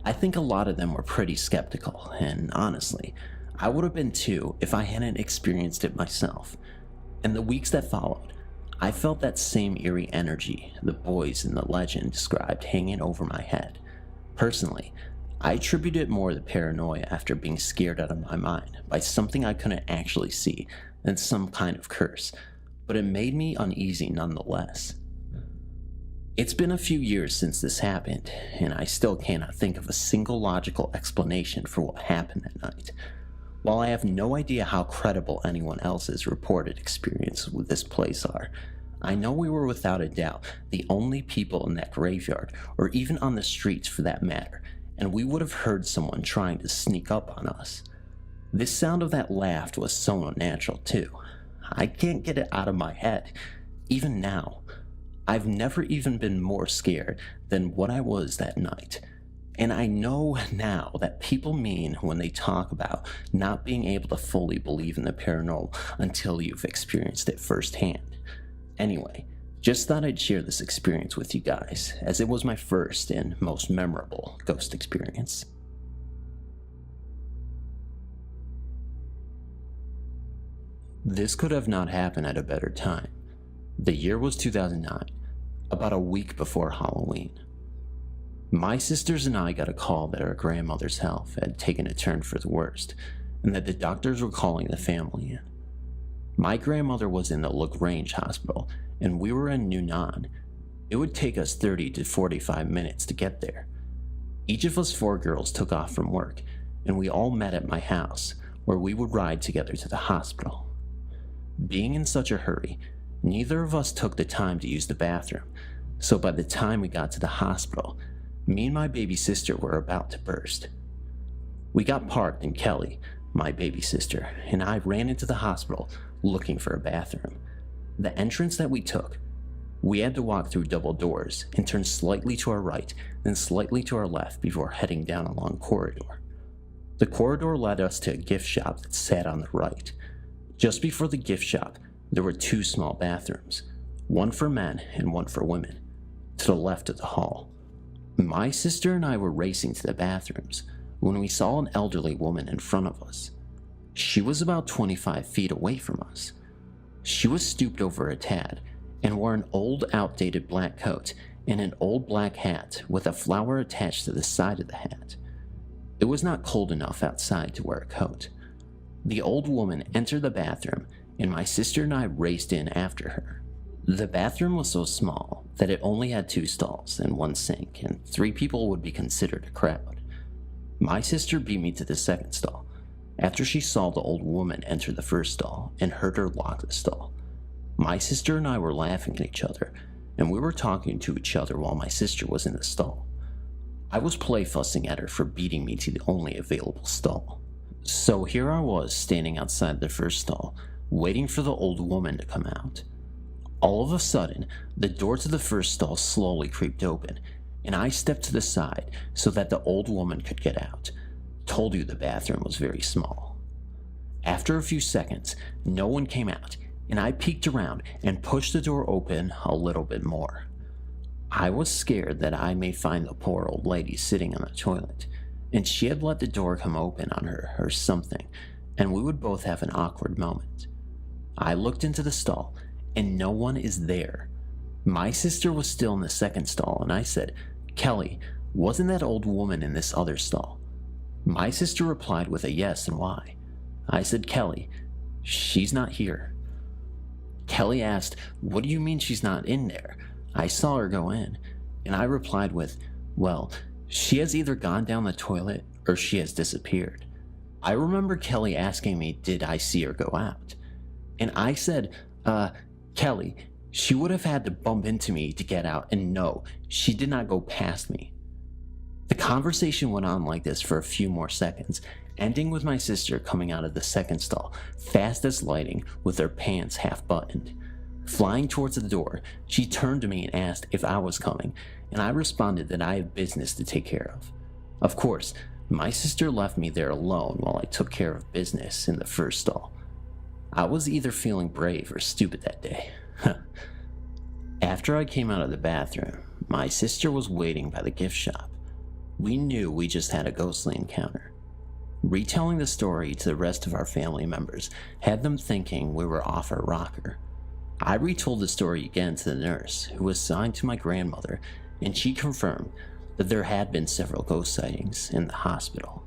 I think a lot of them were pretty skeptical, and honestly, I would have been too if I hadn't experienced it myself. In the weeks that followed, I felt that same eerie energy the boys in the legend described hanging over my head. Personally, I attribute it more to paranoia after being scared out of my mind by something I couldn't actually see than some kind of curse, but it made me uneasy nonetheless. It's been a few years since this happened, and I still cannot think of a single logical explanation for what happened that night. While I have no idea how credible anyone else's reported experience with this place are, I know we were without a doubt the only people in that graveyard, or even on the streets for that matter, and we would have heard someone trying to sneak up on us. This sound of that laugh was so unnatural too. I can't get it out of my head, even now. I've never even been more scared than what I was that night. And I know now that people mean when they talk about not being able to fully believe in the paranormal until you've experienced it firsthand. Anyway, just thought I'd share this experience with you guys, as it was my first and most memorable ghost experience. This could have not happened at a better time. The year was 2009, about a week before Halloween. My sisters and I got a call that our grandmother's health had taken a turn for the worst, and that the doctors were calling the family in. My grandmother was in the LaGrange Hospital, and we were in New Nan. It would take us 30 to 45 minutes to get there. Each of us 4 girls took off from work, and we all met at my house, where we would ride together to the hospital. Being in such a hurry, neither of us took the time to use the bathroom, so by the time we got to the hospital, me and my baby sister were about to burst. We got parked and Kelly, my baby sister, and I ran into the hospital looking for a bathroom. The entrance that we took, we had to walk through double doors and turn slightly to our right, then slightly to our left before heading down a long corridor. The corridor led us to a gift shop that sat on the right. Just before the gift shop, there were 2 small bathrooms, one for men and one for women, to the left of the hall. My sister and I were racing to the bathrooms when we saw an elderly woman in front of us. She was about 25 feet away from us. She was stooped over a tad and wore an old, outdated black coat and an old black hat with a flower attached to the side of the hat. It was not cold enough outside to wear a coat. The old woman entered the bathroom, and my sister and I raced in after her. The bathroom was so small that it only had 2 stalls and 1 sink, and 3 people would be considered a crowd. My sister beat me to the second stall after she saw the old woman enter the first stall and heard her lock the stall. My sister and I were laughing at each other, and we were talking to each other while my sister was in the stall. I was play fussing at her for beating me to the only available stall. So here I was standing outside the first stall, waiting for the old woman to come out. All of a sudden, the door to the first stall slowly creaked open, and I stepped to the side so that the old woman could get out. Told you the bathroom was very small. After a few seconds, no one came out, and I peeked around and pushed the door open a little bit more. I was scared that I may find the poor old lady sitting on the toilet, and she had let the door come open on her or something, and we would both have an awkward moment. I looked into the stall, and no one is there. My sister was still in the second stall, and I said, "Kelly, wasn't that old woman in this other stall?" My sister replied with a yes and why. I said, "Kelly, she's not here." Kelly asked, "What do you mean she's not in there? I saw her go in." And I replied with, "Well, she has either gone down the toilet or she has disappeared." I remember Kelly asking me, did I see her go out? And I said, Kelly, she would have had to bump into me to get out, and no, she did not go past me. The conversation went on like this for a few more seconds, ending with my sister coming out of the second stall, fast as lightning, with her pants half buttoned. Flying towards the door, she turned to me and asked if I was coming, and I responded that I had business to take care of. Of course, My sister left me there alone while I took care of business in the first stall. I was either feeling brave or stupid that day. After I came out of the bathroom, my sister was waiting by the gift shop. We knew we just had a ghostly encounter. Retelling the story to the rest of our family members had them thinking we were off our rocker. I retold the story again to the nurse, who was assigned to my grandmother, and she confirmed that there had been several ghost sightings in the hospital.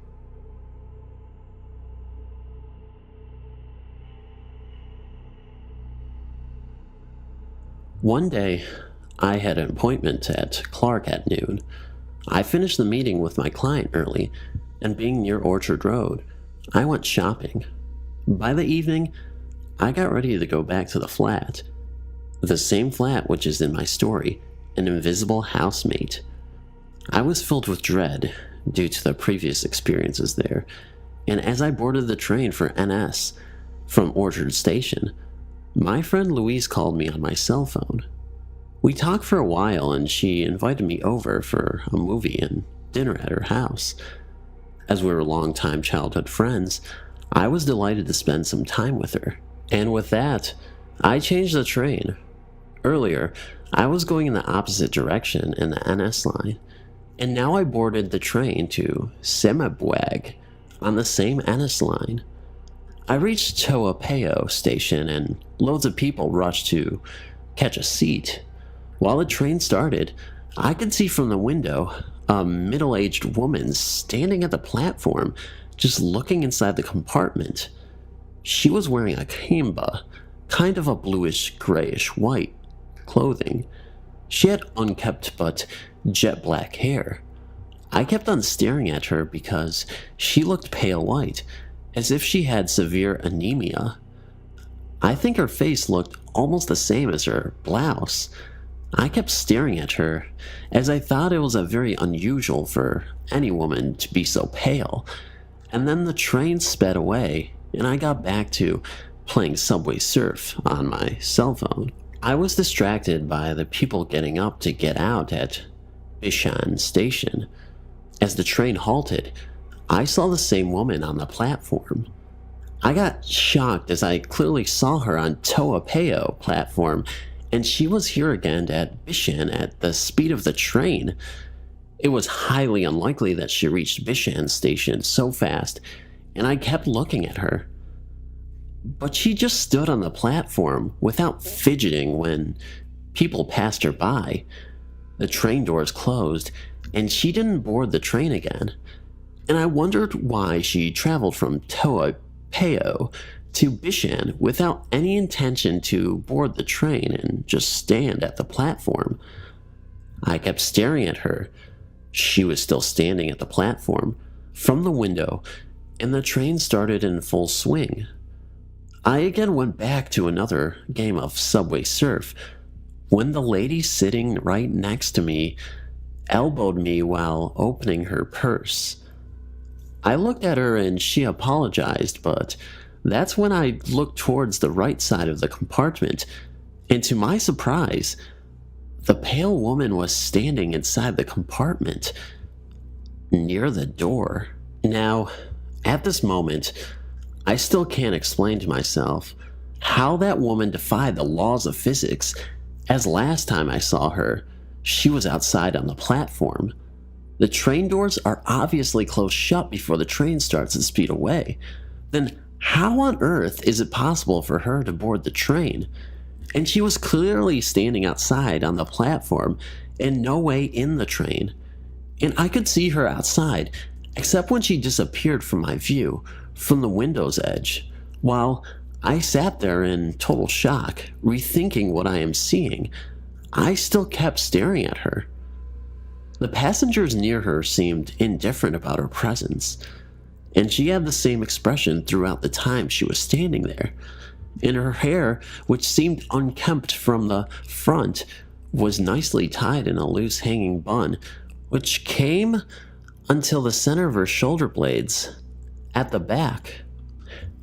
One day, I had an appointment at Clark at noon. I finished the meeting with my client early, and being near Orchard Road, I went shopping. By the evening, I got ready to go back to the flat. The same flat which is in my story, an invisible housemate. I was filled with dread due to the previous experiences there, and as I boarded the train for NS from Orchard Station, my friend Louise called me on my cell phone. We talked for a while and she invited me over for a movie and dinner at her house. As we were longtime childhood friends, I was delighted to spend some time with her, and with that, I changed the train. Earlier, I was going in the opposite direction in the NS line, and now I boarded the train to Semabwag on the same NS line. I reached Toapeo station and loads of people rushed to catch a seat. While the train started, I could see from the window a middle-aged woman standing at the platform, just looking inside the compartment. She was wearing a kemba, kind of a bluish-grayish-white clothing. She had unkempt but jet-black hair. I kept on staring at her because she looked pale white, as if she had severe anemia. I think her face looked almost the same as her blouse. I kept staring at her, as I thought it was very unusual for any woman to be so pale. And then the train sped away, and I got back to playing Subway Surf on my cell phone. I was distracted by the people getting up to get out at Bishan Station. As the train halted, I saw the same woman on the platform. I got shocked as I clearly saw her on Toapeo platform, and she was here again at Bishan at the speed of the train. It was highly unlikely that she reached Bishan Station so fast, and I kept looking at her. But she just stood on the platform without fidgeting when people passed her by. The train doors closed, and she didn't board the train again. And I wondered why she traveled from Toapeo to Bishan without any intention to board the train and just stand at the platform. I kept staring at her. She was still standing at the platform, from the window, and the train started in full swing. I again went back to another game of Subway Surf, when the lady sitting right next to me elbowed me while opening her purse. I looked at her and she apologized, but that's when I looked towards the right side of the compartment, and to my surprise, the pale woman was standing inside the compartment, near the door. Now, at this moment, I still can't explain to myself how that woman defied the laws of physics, as last time I saw her, she was outside on the platform. The train doors are obviously closed shut before the train starts to speed away. Then how on earth is it possible for her to board the train? And she was clearly standing outside on the platform and no way in the train. And I could see her outside, except when she disappeared from my view, from the window's edge, while I sat there in total shock, rethinking what I am seeing. I still kept staring at her. The passengers near her seemed indifferent about her presence, and she had the same expression throughout the time she was standing there. And her hair, which seemed unkempt from the front, was nicely tied in a loose hanging bun, which came until the center of her shoulder blades at the back.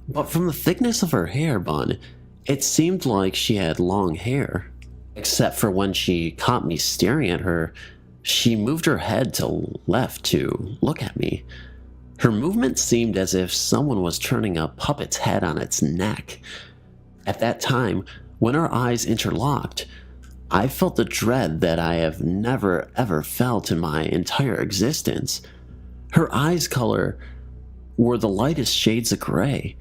But from the thickness of her hair bun, it seemed like she had long hair. Except for when she caught me staring at her, she moved her head to left to look at me. Her movement seemed as if someone was turning a puppet's head on its neck. At that time, when our eyes interlocked, I felt the dread that I have never ever felt in my entire existence. Her eyes' color were the lightest shades of gray.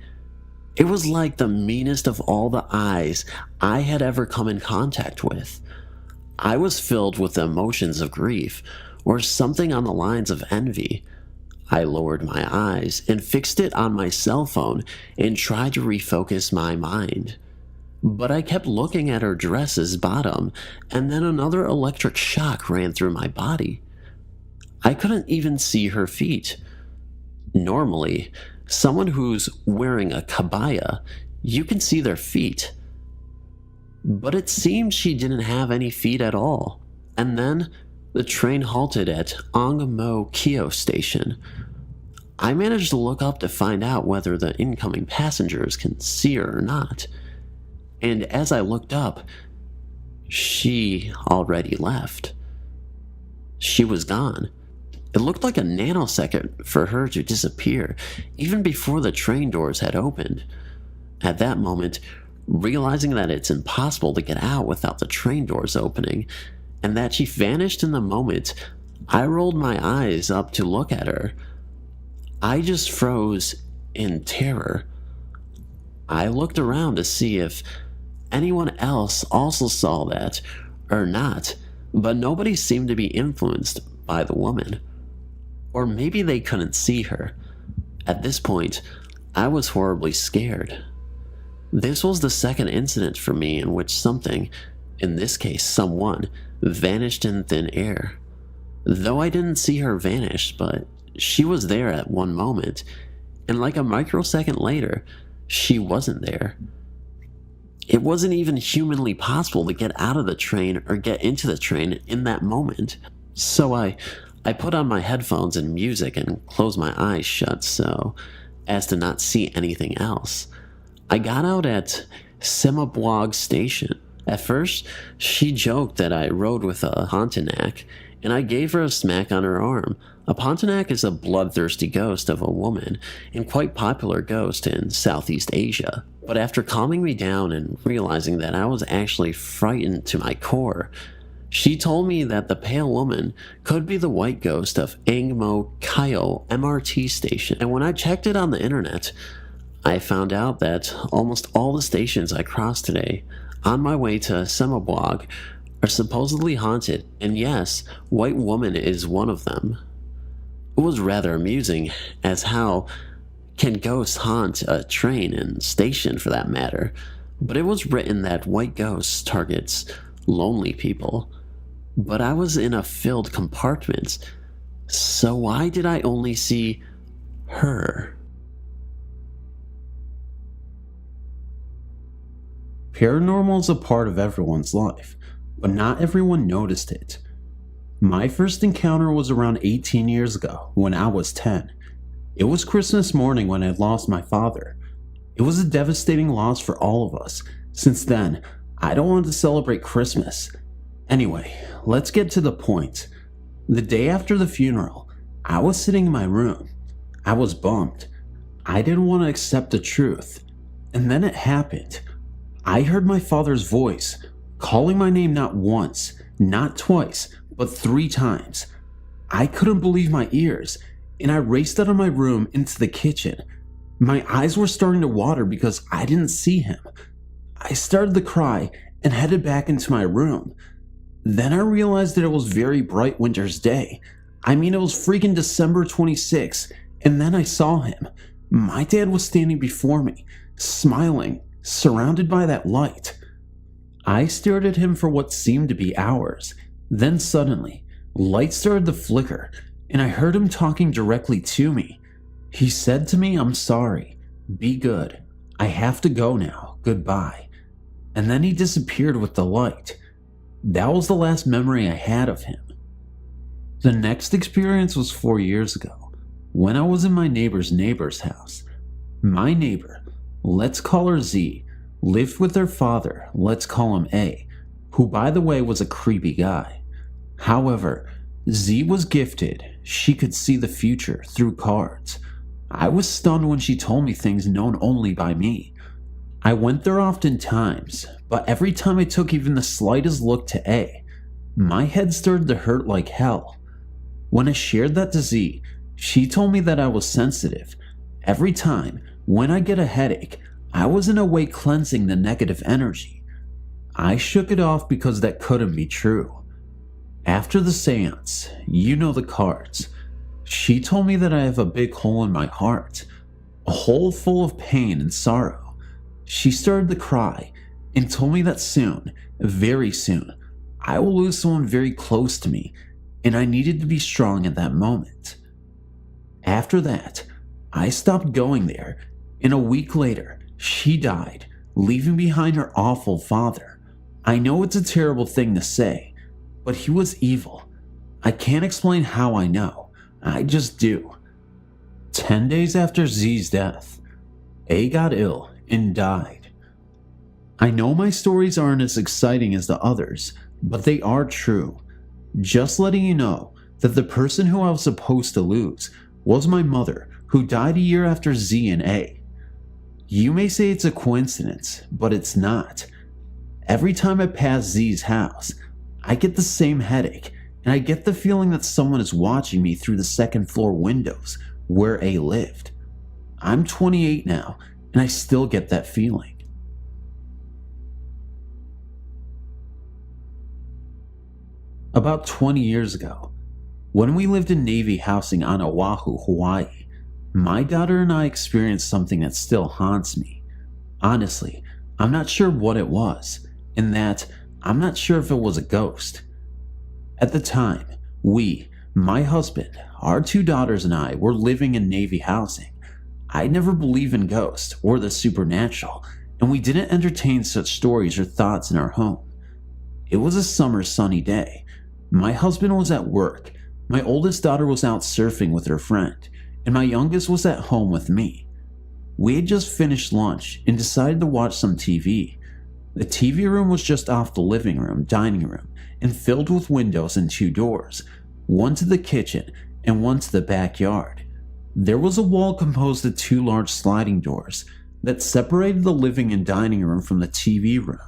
It was like the meanest of all the eyes I had ever come in contact with. I was filled with the emotions of grief, or something on the lines of envy. I lowered my eyes and fixed it on my cell phone and tried to refocus my mind. But I kept looking at her dress's bottom, and then another electric shock ran through my body. I couldn't even see her feet. Normally, someone who's wearing a kabaya, you can see their feet. But it seemed she didn't have any feet at all. And then the train halted at Ongmo Kyo Station. I managed to look up to find out whether the incoming passengers can see her or not. And as I looked up, she already left. She was gone. It looked like a nanosecond for her to disappear, even before the train doors had opened. At that moment, realizing that it's impossible to get out without the train doors opening, and that she vanished in the moment, I rolled my eyes up to look at her. I just froze in terror. I looked around to see if anyone else also saw that or not, but nobody seemed to be influenced by the woman. Or maybe they couldn't see her. At this point, I was horribly scared. This was the second incident for me in which something, in this case someone, vanished in thin air. Though I didn't see her vanish, but she was there at one moment, and like a microsecond later, she wasn't there. It wasn't even humanly possible to get out of the train or get into the train in that moment. So I put on my headphones and music and closed my eyes shut so as to not see anything else. I got out at Semabwag Station. At first, she joked that I rode with a Pontiac, and I gave her a smack on her arm. A Pontiac is a bloodthirsty ghost of a woman, and quite popular ghost in Southeast Asia. But after calming me down and realizing that I was actually frightened to my core, she told me that the pale woman could be the white ghost of Angmo Kyo MRT station. And when I checked it on the internet, I found out that almost all the stations I crossed today on my way to Semabwag are supposedly haunted, and yes, White Woman is one of them. It was rather amusing, as how can ghosts haunt a train and station for that matter, but it was written that white ghosts targets lonely people. But I was in a filled compartment, so why did I only see her? Paranormal is a part of everyone's life, but not everyone noticed it. My first encounter was around 18 years ago, when I was 10. It was Christmas morning when I lost my father. It was a devastating loss for all of us. Since then, I don't want to celebrate Christmas. Anyway, let's get to the point. The day after the funeral, I was sitting in my room. I was bummed. I didn't want to accept the truth. And then it happened. I heard my father's voice, calling my name not once, not twice, but 3 times. I couldn't believe my ears, and I raced out of my room into the kitchen. My eyes were starting to water because I didn't see him. I started to cry and headed back into my room. Then I realized that it was very bright winter's day. I mean, it was freaking December 26th, and then I saw him. My dad was standing before me, smiling, surrounded by that light. I stared at him for what seemed to be hours. Then suddenly, light started to flicker, and I heard him talking directly to me. He said to me, "I'm sorry. Be good. I have to go now. Goodbye." And then he disappeared with the light. That was the last memory I had of him. The next experience was 4 years ago, when I was in my neighbor's house. My neighbor, let's call her Z, lived with her father, let's call him A, who by the way was a creepy guy. However, Z was gifted. She could see the future through cards. I was stunned when she told me things known only by me. I went there oftentimes, but every time I took even the slightest look to A, my head started to hurt like hell. When I shared that to Z, she told me that I was sensitive. Every time, when I get a headache, I was in a way cleansing the negative energy. I shook it off because that couldn't be true. After the seance, you know the cards. She told me that I have a big hole in my heart, a hole full of pain and sorrow. She started to cry and told me that soon, very soon, I will lose someone very close to me, and I needed to be strong at that moment. After that, I stopped going there, and a week later, she died, leaving behind her awful father. I know it's a terrible thing to say, but he was evil. I can't explain how I know, I just do. 10 days after Z's death, A got ill and died. I know my stories aren't as exciting as the others, but they are true. Just letting you know that the person who I was supposed to lose was my mother, who died a year after Z and A. You may say it's a coincidence, but it's not. Every time I pass Z's house, I get the same headache, and I get the feeling that someone is watching me through the second floor windows where A lived. I'm 28 now, and I still get that feeling. About 20 years ago, when we lived in Navy housing on Oahu, Hawaii, my daughter and I experienced something that still haunts me. Honestly, I'm not sure what it was, and that I'm not sure if it was a ghost. At the time, we, my husband, our 2 daughters and I were living in Navy housing. I never believed in ghosts or the supernatural, and we didn't entertain such stories or thoughts in our home. It was a summer sunny day. My husband was at work, my oldest daughter was out surfing with her friend, and my youngest was at home with me. We had just finished lunch and decided to watch some TV. The TV room was just off the living room, dining room, and filled with windows and 2 doors, one to the kitchen and one to the backyard. There was a wall composed of 2 large sliding doors that separated the living and dining room from the TV room.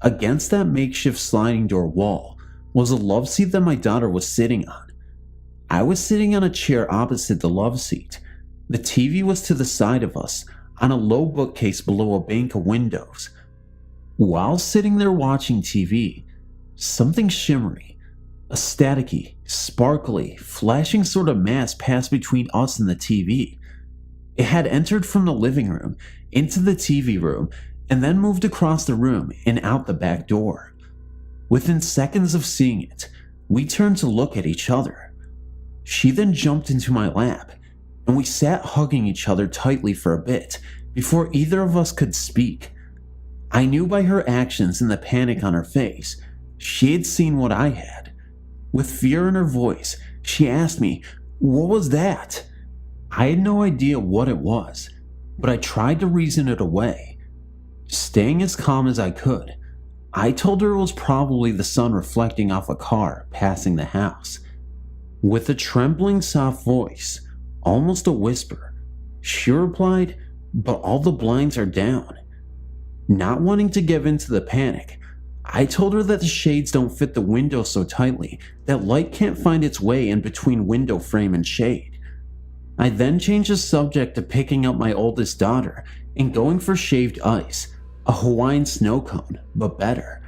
Against that makeshift sliding door wall was a love seat that my daughter was sitting on. I was sitting on a chair opposite the love seat. The TV was to the side of us, on a low bookcase below a bank of windows. While sitting there watching TV, something shimmery, a staticky, sparkly, flashing sort of mass passed between us and the TV. It had entered from the living room into the TV room and then moved across the room and out the back door. Within seconds of seeing it, we turned to look at each other. She then jumped into my lap, and we sat hugging each other tightly for a bit before either of us could speak. I knew by her actions and the panic on her face, she had seen what I had. With fear in her voice, she asked me, "What was that?" I had no idea what it was, but I tried to reason it away. Staying as calm as I could, I told her it was probably the sun reflecting off a car passing the house. With a trembling, soft voice, almost a whisper, she replied, "But all the blinds are down." Not wanting to give in to the panic, I told her that the shades don't fit the window so tightly that light can't find its way in between window frame and shade. I then changed the subject to picking up my oldest daughter and going for shaved ice, a Hawaiian snow cone, but better.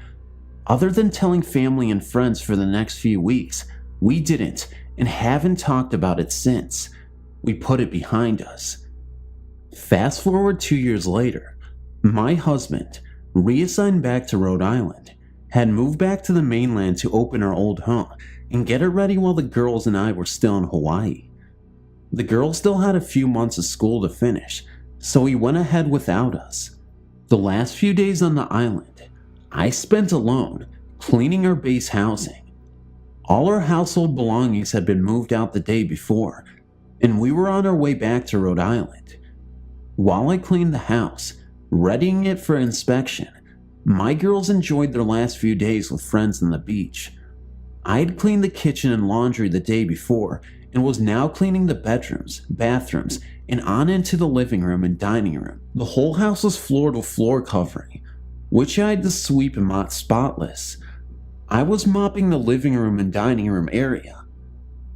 Other than telling family and friends for the next few weeks, we didn't and haven't talked about it since. We put it behind us. Fast forward 2 years later, my husband, reassigned back to Rhode Island, had moved back to the mainland to open our old home and get it ready while the girls and I were still in Hawaii. The girls still had a few months of school to finish, so he went ahead without us. The last few days on the island, I spent alone, cleaning our base housing. All our household belongings had been moved out the day before, and we were on our way back to Rhode Island. While I cleaned the house, readying it for inspection, my girls enjoyed their last few days with friends on the beach. I had cleaned the kitchen and laundry the day before and was now cleaning the bedrooms, bathrooms, and on into the living room and dining room. The whole house was floored with floor covering, which I had to sweep and mop spotless. I was mopping the living room and dining room area.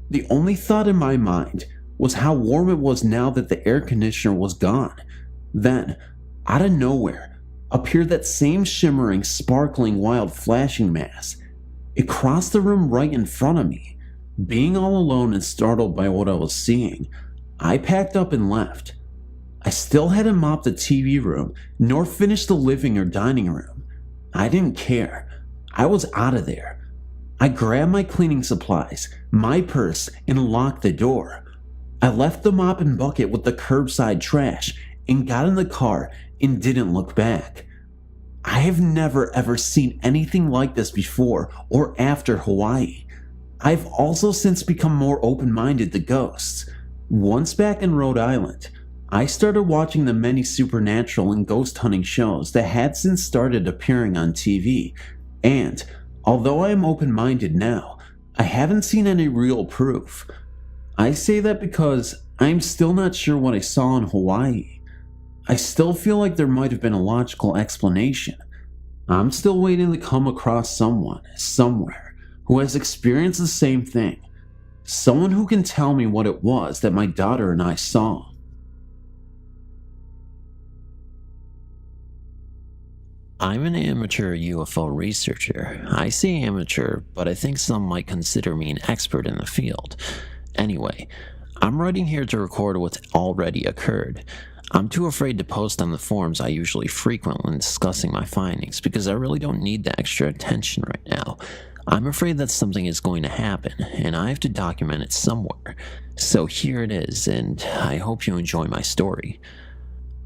The only thought in my mind was how warm it was now that the air conditioner was gone. Then, out of nowhere, appeared that same shimmering, sparkling, wild flashing mass. It crossed the room right in front of me. Being all alone and startled by what I was seeing, I packed up and left. I still hadn't mopped the TV room, nor finished the living or dining room. I didn't care. I was out of there. I grabbed my cleaning supplies, my purse, and locked the door. I left the mop and bucket with the curbside trash and got in the car and didn't look back. I have never ever seen anything like this before or after Hawaii. I've also since become more open-minded to ghosts. Once back in Rhode Island, I started watching the many supernatural and ghost hunting shows that had since started appearing on TV, and although I am open-minded now, I haven't seen any real proof. I say that because I'm still not sure what I saw in Hawaii. I still feel like there might have been a logical explanation. I'm still waiting to come across someone, somewhere, who has experienced the same thing. Someone who can tell me what it was that my daughter and I saw. I'm an amateur UFO researcher. I say amateur, but I think some might consider me an expert in the field. Anyway, I'm writing here to record what's already occurred. I'm too afraid to post on the forums I usually frequent when discussing my findings because I really don't need the extra attention right now. I'm afraid that something is going to happen, and I have to document it somewhere. So here it is, and I hope you enjoy my story.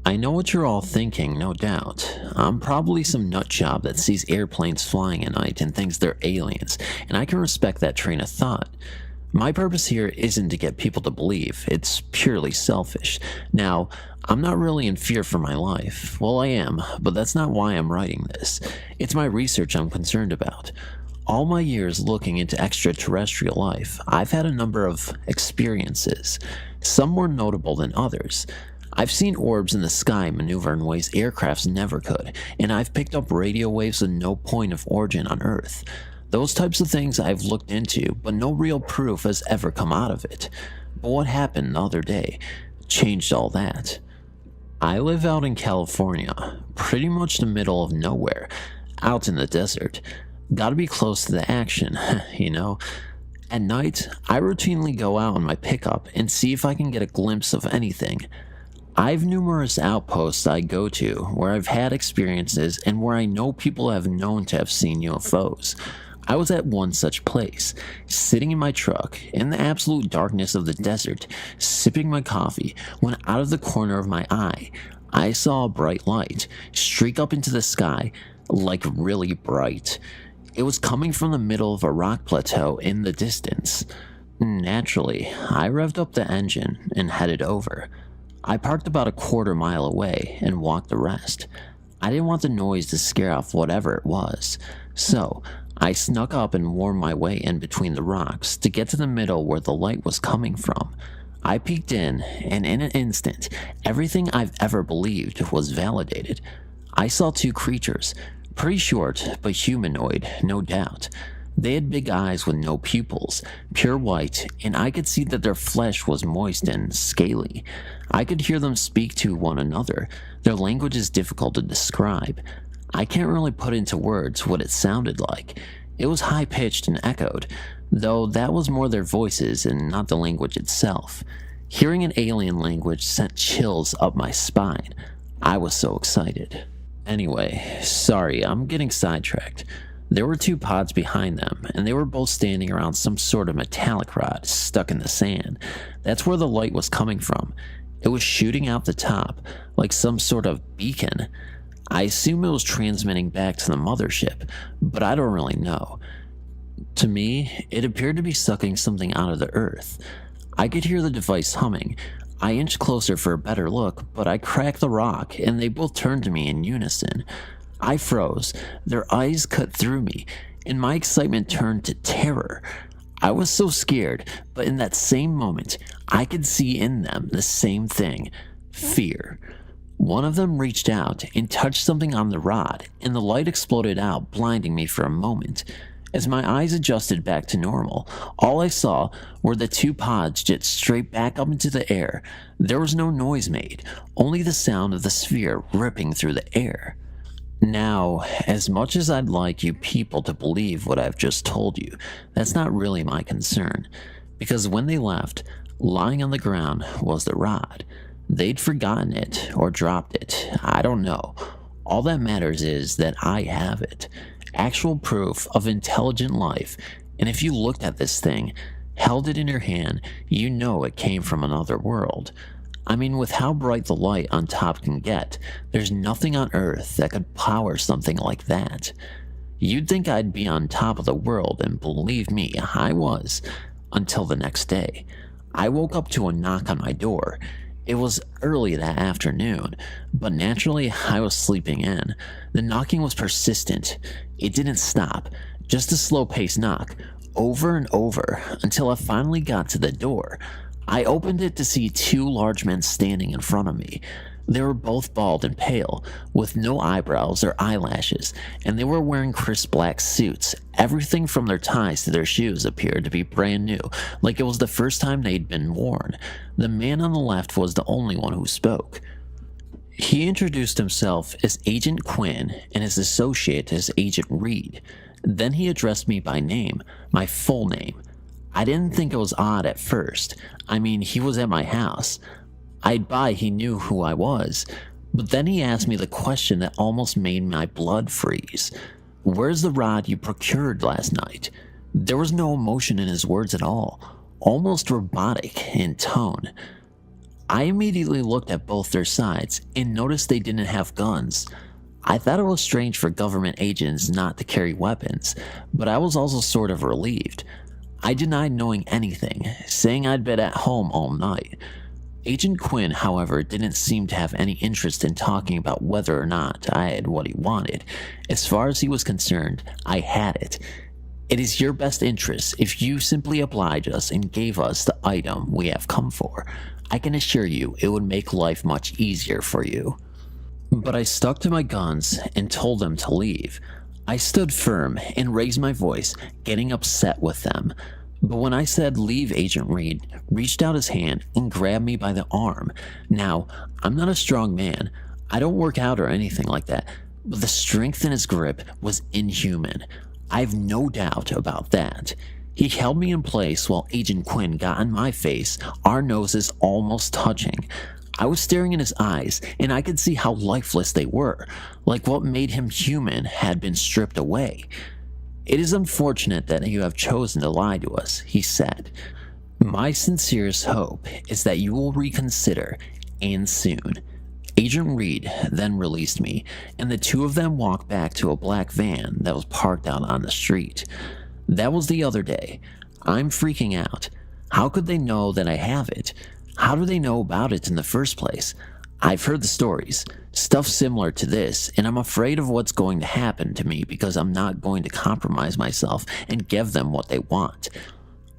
I know what you're all thinking, no doubt. I'm probably some nutjob that sees airplanes flying at night and thinks they're aliens, and I can respect that train of thought. My purpose here isn't to get people to believe, it's purely selfish. Now, I'm not really in fear for my life. Well, I am, but that's not why I'm writing this. It's my research I'm concerned about. All my years looking into extraterrestrial life, I've had a number of experiences, some more notable than others. I've seen orbs in the sky maneuver in ways aircrafts never could, and I've picked up radio waves with no point of origin on Earth. Those types of things I've looked into, but no real proof has ever come out of it. But what happened the other day changed all that. I live out in California, pretty much the middle of nowhere, out in the desert. Gotta be close to the action, you know? At night, I routinely go out in my pickup and see if I can get a glimpse of anything. I've numerous outposts I go to where I've had experiences and where I know people have known to have seen UFOs. I was at one such place, sitting in my truck in the absolute darkness of the desert, sipping my coffee, when out of the corner of my eye, I saw a bright light streak up into the sky, like really bright. It was coming from the middle of a rock plateau in the distance. Naturally, I revved up the engine and headed over. I parked about a quarter mile away and walked the rest. I didn't want the noise to scare off whatever it was, so I snuck up and wormed my way in between the rocks to get to the middle where the light was coming from. I peeked in, and in an instant, everything I've ever believed was validated. I saw two creatures, pretty short but humanoid, no doubt. They had big eyes with no pupils, pure white, and I could see that their flesh was moist and scaly. I could hear them speak to one another. Their language is difficult to describe. I can't really put into words what it sounded like. It was high-pitched and echoed, though that was more their voices and not the language itself. Hearing an alien language sent chills up my spine. I was so excited. Anyway, sorry, I'm getting sidetracked. There were two pods behind them, and they were both standing around some sort of metallic rod stuck in the sand. That's where the light was coming from. It was shooting out the top, like some sort of beacon. I assume it was transmitting back to the mothership, but I don't really know. To me, it appeared to be sucking something out of the earth. I could hear the device humming. I inched closer for a better look, but I cracked the rock, and they both turned to me in unison. I froze, their eyes cut through me, and my excitement turned to terror. I was so scared, but in that same moment, I could see in them the same thing: fear. One of them reached out and touched something on the rod, and the light exploded out, blinding me for a moment. As my eyes adjusted back to normal, all I saw were the two pods jet straight back up into the air. There was no noise made, only the sound of the sphere ripping through the air. Now, as much as I'd like you people to believe what I've just told you, that's not really my concern, because when they left, lying on the ground was the rod. They'd forgotten it or dropped it. I don't know. All that matters is that I have it. Actual proof of intelligent life, and if you looked at this thing, held it in your hand, you know it came from another world. I mean, with how bright the light on top can get, there's nothing on Earth that could power something like that. You'd think I'd be on top of the world, and believe me, I was, until the next day. I woke up to a knock on my door. It was early that afternoon, but naturally I was sleeping in. The knocking was persistent. It didn't stop, just a slow-paced knock, over and over, until I finally got to the door. I opened it to see two large men standing in front of me. They were both bald and pale, with no eyebrows or eyelashes, and they were wearing crisp black suits. Everything from their ties to their shoes appeared to be brand new, like it was the first time they'd been worn. The man on the left was the only one who spoke. He introduced himself as Agent Quinn and his associate as Agent Reed. Then he addressed me by name, my full name. I didn't think it was odd at first. I mean, he was at my house. I'd buy he knew who I was, but then he asked me the question that almost made my blood freeze. Where's the rod you procured last night? There was no emotion in his words at all, almost robotic in tone. I immediately looked at both their sides and noticed they didn't have guns. I thought it was strange for government agents not to carry weapons, but I was also sort of relieved. I denied knowing anything, saying I'd been at home all night. Agent Quinn, however, didn't seem to have any interest in talking about whether or not I had what he wanted. As far as he was concerned, I had it. It is your best interest if you simply oblige us and gave us the item we have come for. I can assure you it would make life much easier for you. But I stuck to my guns and told them to leave. I stood firm and raised my voice, getting upset with them. But when I said leave, Agent Reed reached out his hand and grabbed me by the arm. Now, I'm not a strong man. I don't work out or anything like that, but the strength in his grip was inhuman. I've no doubt about that. He held me in place while Agent Quinn got in my face, our noses almost touching. I was staring in his eyes, and I could see how lifeless they were, like what made him human had been stripped away. It is unfortunate that you have chosen to lie to us, he said. My sincerest hope is that you will reconsider, and soon. Agent Reed then released me, and the two of them walked back to a black van that was parked out on the street. That was the other day. I'm freaking out. How could they know that I have it? How do they know about it in the first place? I've heard the stories, stuff similar to this, and I'm afraid of what's going to happen to me because I'm not going to compromise myself and give them what they want.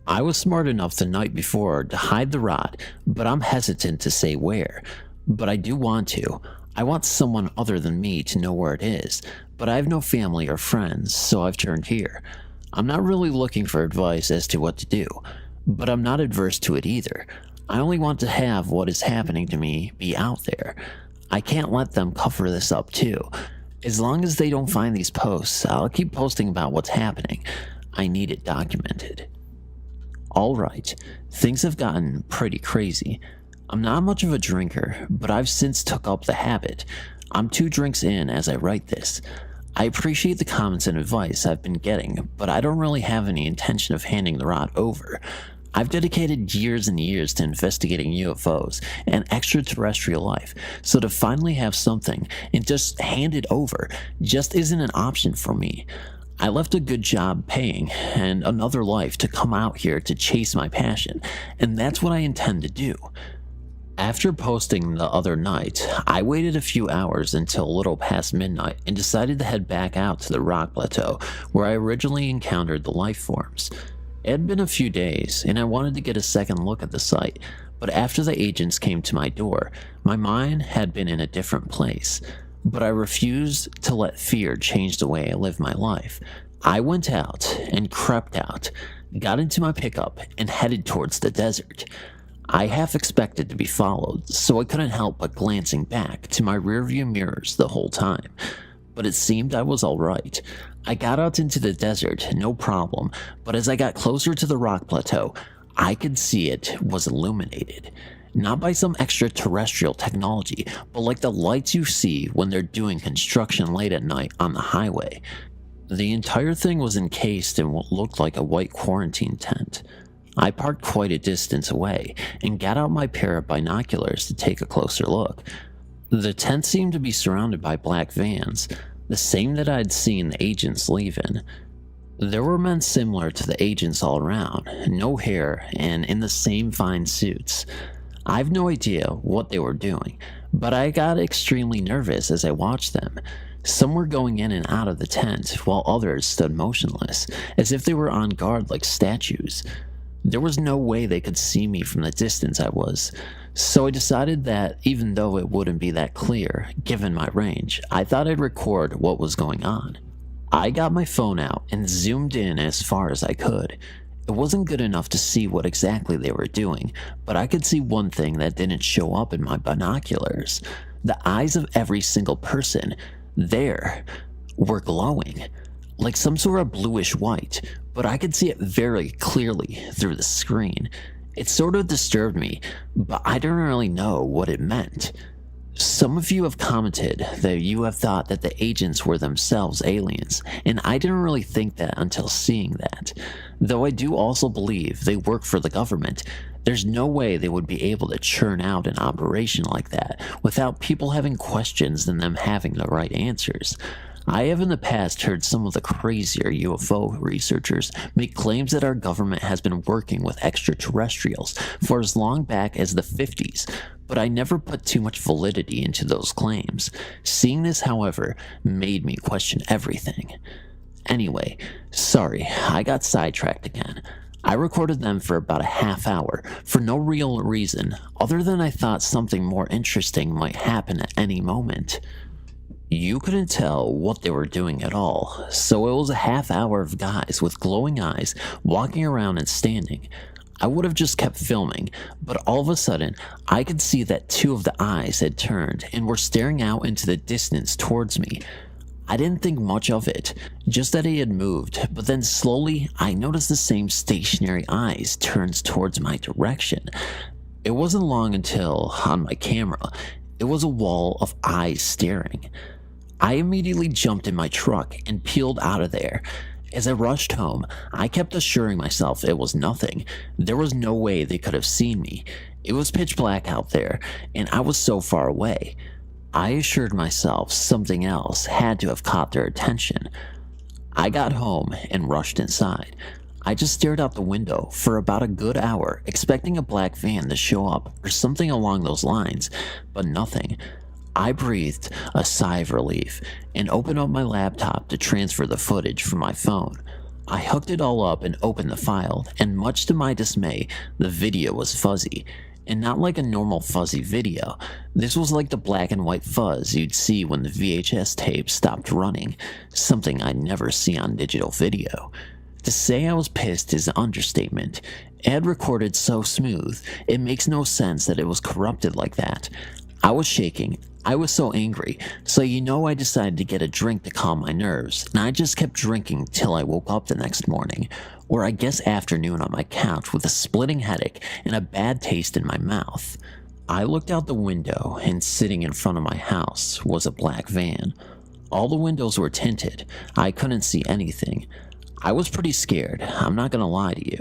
I was smart enough the night before to hide the rod, but I'm hesitant to say where. But I do want to. I want someone other than me to know where it is, but I have no family or friends, so I've turned here. I'm not really looking for advice as to what to do, but I'm not adverse to it either. I only want to have what is happening to me be out there. I can't let them cover this up too. As long as they don't find these posts, I'll keep posting about what's happening. I need it documented. Alright, things have gotten pretty crazy. I'm not much of a drinker, but I've since took up the habit. I'm 2 drinks in as I write this. I appreciate the comments and advice I've been getting, but I don't really have any intention of handing the rod over. I've dedicated years and years to investigating UFOs and extraterrestrial life, so to finally have something and just hand it over just isn't an option for me. I left a good job paying and another life to come out here to chase my passion, and that's what I intend to do. After posting the other night, I waited a few hours until a little past midnight and decided to head back out to the rock plateau where I originally encountered the life forms. It had been a few days, and I wanted to get a second look at the site, but after the agents came to my door, my mind had been in a different place. But I refused to let fear change the way I live my life. I went out and crept out, got into my pickup, and headed towards the desert. I half expected to be followed, so I couldn't help but glancing back to my rearview mirrors the whole time. But it seemed I was alright. I got out into the desert, no problem, but as I got closer to the rock plateau, I could see it was illuminated. Not by some extraterrestrial technology, but like the lights you see when they're doing construction late at night on the highway. The entire thing was encased in what looked like a white quarantine tent. I parked quite a distance away and got out my pair of binoculars to take a closer look. The tent seemed to be surrounded by black vans, the same that I'd seen the agents leave in. There were men similar to the agents all around, no hair and in the same fine suits. I have no idea what they were doing, but I got extremely nervous as I watched them. Some were going in and out of the tent, while others stood motionless, as if they were on guard like statues. There was no way they could see me from the distance I was, so I decided that even though it wouldn't be that clear, given my range, I thought I'd record what was going on. I got my phone out and zoomed in as far as I could. It wasn't good enough to see what exactly they were doing, but I could see one thing that didn't show up in my binoculars. The eyes of every single person there were glowing, like some sort of bluish white, but I could see it very clearly through the screen. It sort of disturbed me, but I didn't really know what it meant. Some of you have commented that you have thought that the agents were themselves aliens, and I didn't really think that until seeing that. Though I do also believe they work for the government, there's no way they would be able to churn out an operation like that without people having questions and them having the right answers. I have in the past heard some of the crazier UFO researchers make claims that our government has been working with extraterrestrials for as long back as the 50s, but I never put too much validity into those claims. Seeing this, however, made me question everything. Anyway, sorry, I got sidetracked again. I recorded them for about a half hour for no real reason other than I thought something more interesting might happen at any moment. You couldn't tell what they were doing at all, so it was a half hour of guys with glowing eyes walking around and standing. I would have just kept filming, but all of a sudden, I could see that two of the eyes had turned and were staring out into the distance towards me. I didn't think much of it, just that he had moved, but then slowly I noticed the same stationary eyes turned towards my direction. It wasn't long until, on my camera, it was a wall of eyes staring. I immediately jumped in my truck and peeled out of there. As I rushed home, I kept assuring myself it was nothing. There was no way they could have seen me. It was pitch black out there, and I was so far away. I assured myself something else had to have caught their attention. I got home and rushed inside. I just stared out the window for about a good hour, expecting a black van to show up or something along those lines, but nothing. I breathed a sigh of relief and opened up my laptop to transfer the footage from my phone. I hooked it all up and opened the file, and much to my dismay, the video was fuzzy. And not like a normal fuzzy video. This was like the black and white fuzz you'd see when the VHS tape stopped running, something I'd never see on digital video. To say I was pissed is an understatement. It had recorded so smooth, it makes no sense that it was corrupted like that. I was shaking. I was so angry, so I decided to get a drink to calm my nerves, and I just kept drinking till I woke up the next morning, or I guess afternoon on my couch with a splitting headache and a bad taste in my mouth. I looked out the window, and sitting in front of my house was a black van. All the windows were tinted. I couldn't see anything. I was pretty scared, I'm not gonna lie to you,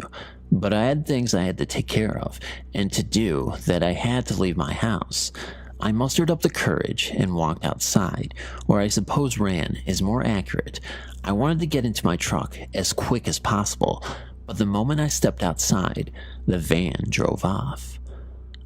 but I had things I had to take care of, and to do that I had to leave my house. I mustered up the courage and walked outside, or I suppose ran is more accurate. I wanted to get into my truck as quick as possible, but the moment I stepped outside, the van drove off.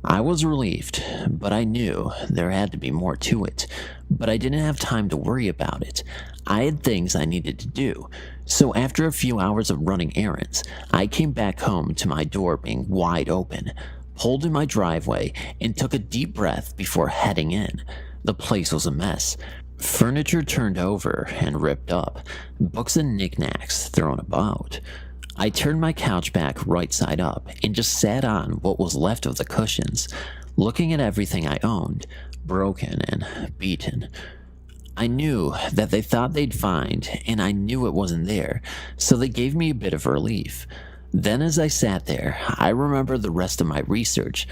I was relieved, but I knew there had to be more to it. But I didn't have time to worry about it. I had things I needed to do. So after a few hours of running errands, I came back home to my door being wide open, pulled in my driveway, and took a deep breath before heading in. The place was a mess. Furniture turned over and ripped up, books and knickknacks thrown about. I turned my couch back right side up and just sat on what was left of the cushions, looking at everything I owned, broken and beaten. I knew that they thought they'd find, and I knew it wasn't there, so they gave me a bit of relief. Then as I sat there, I remembered the rest of my research.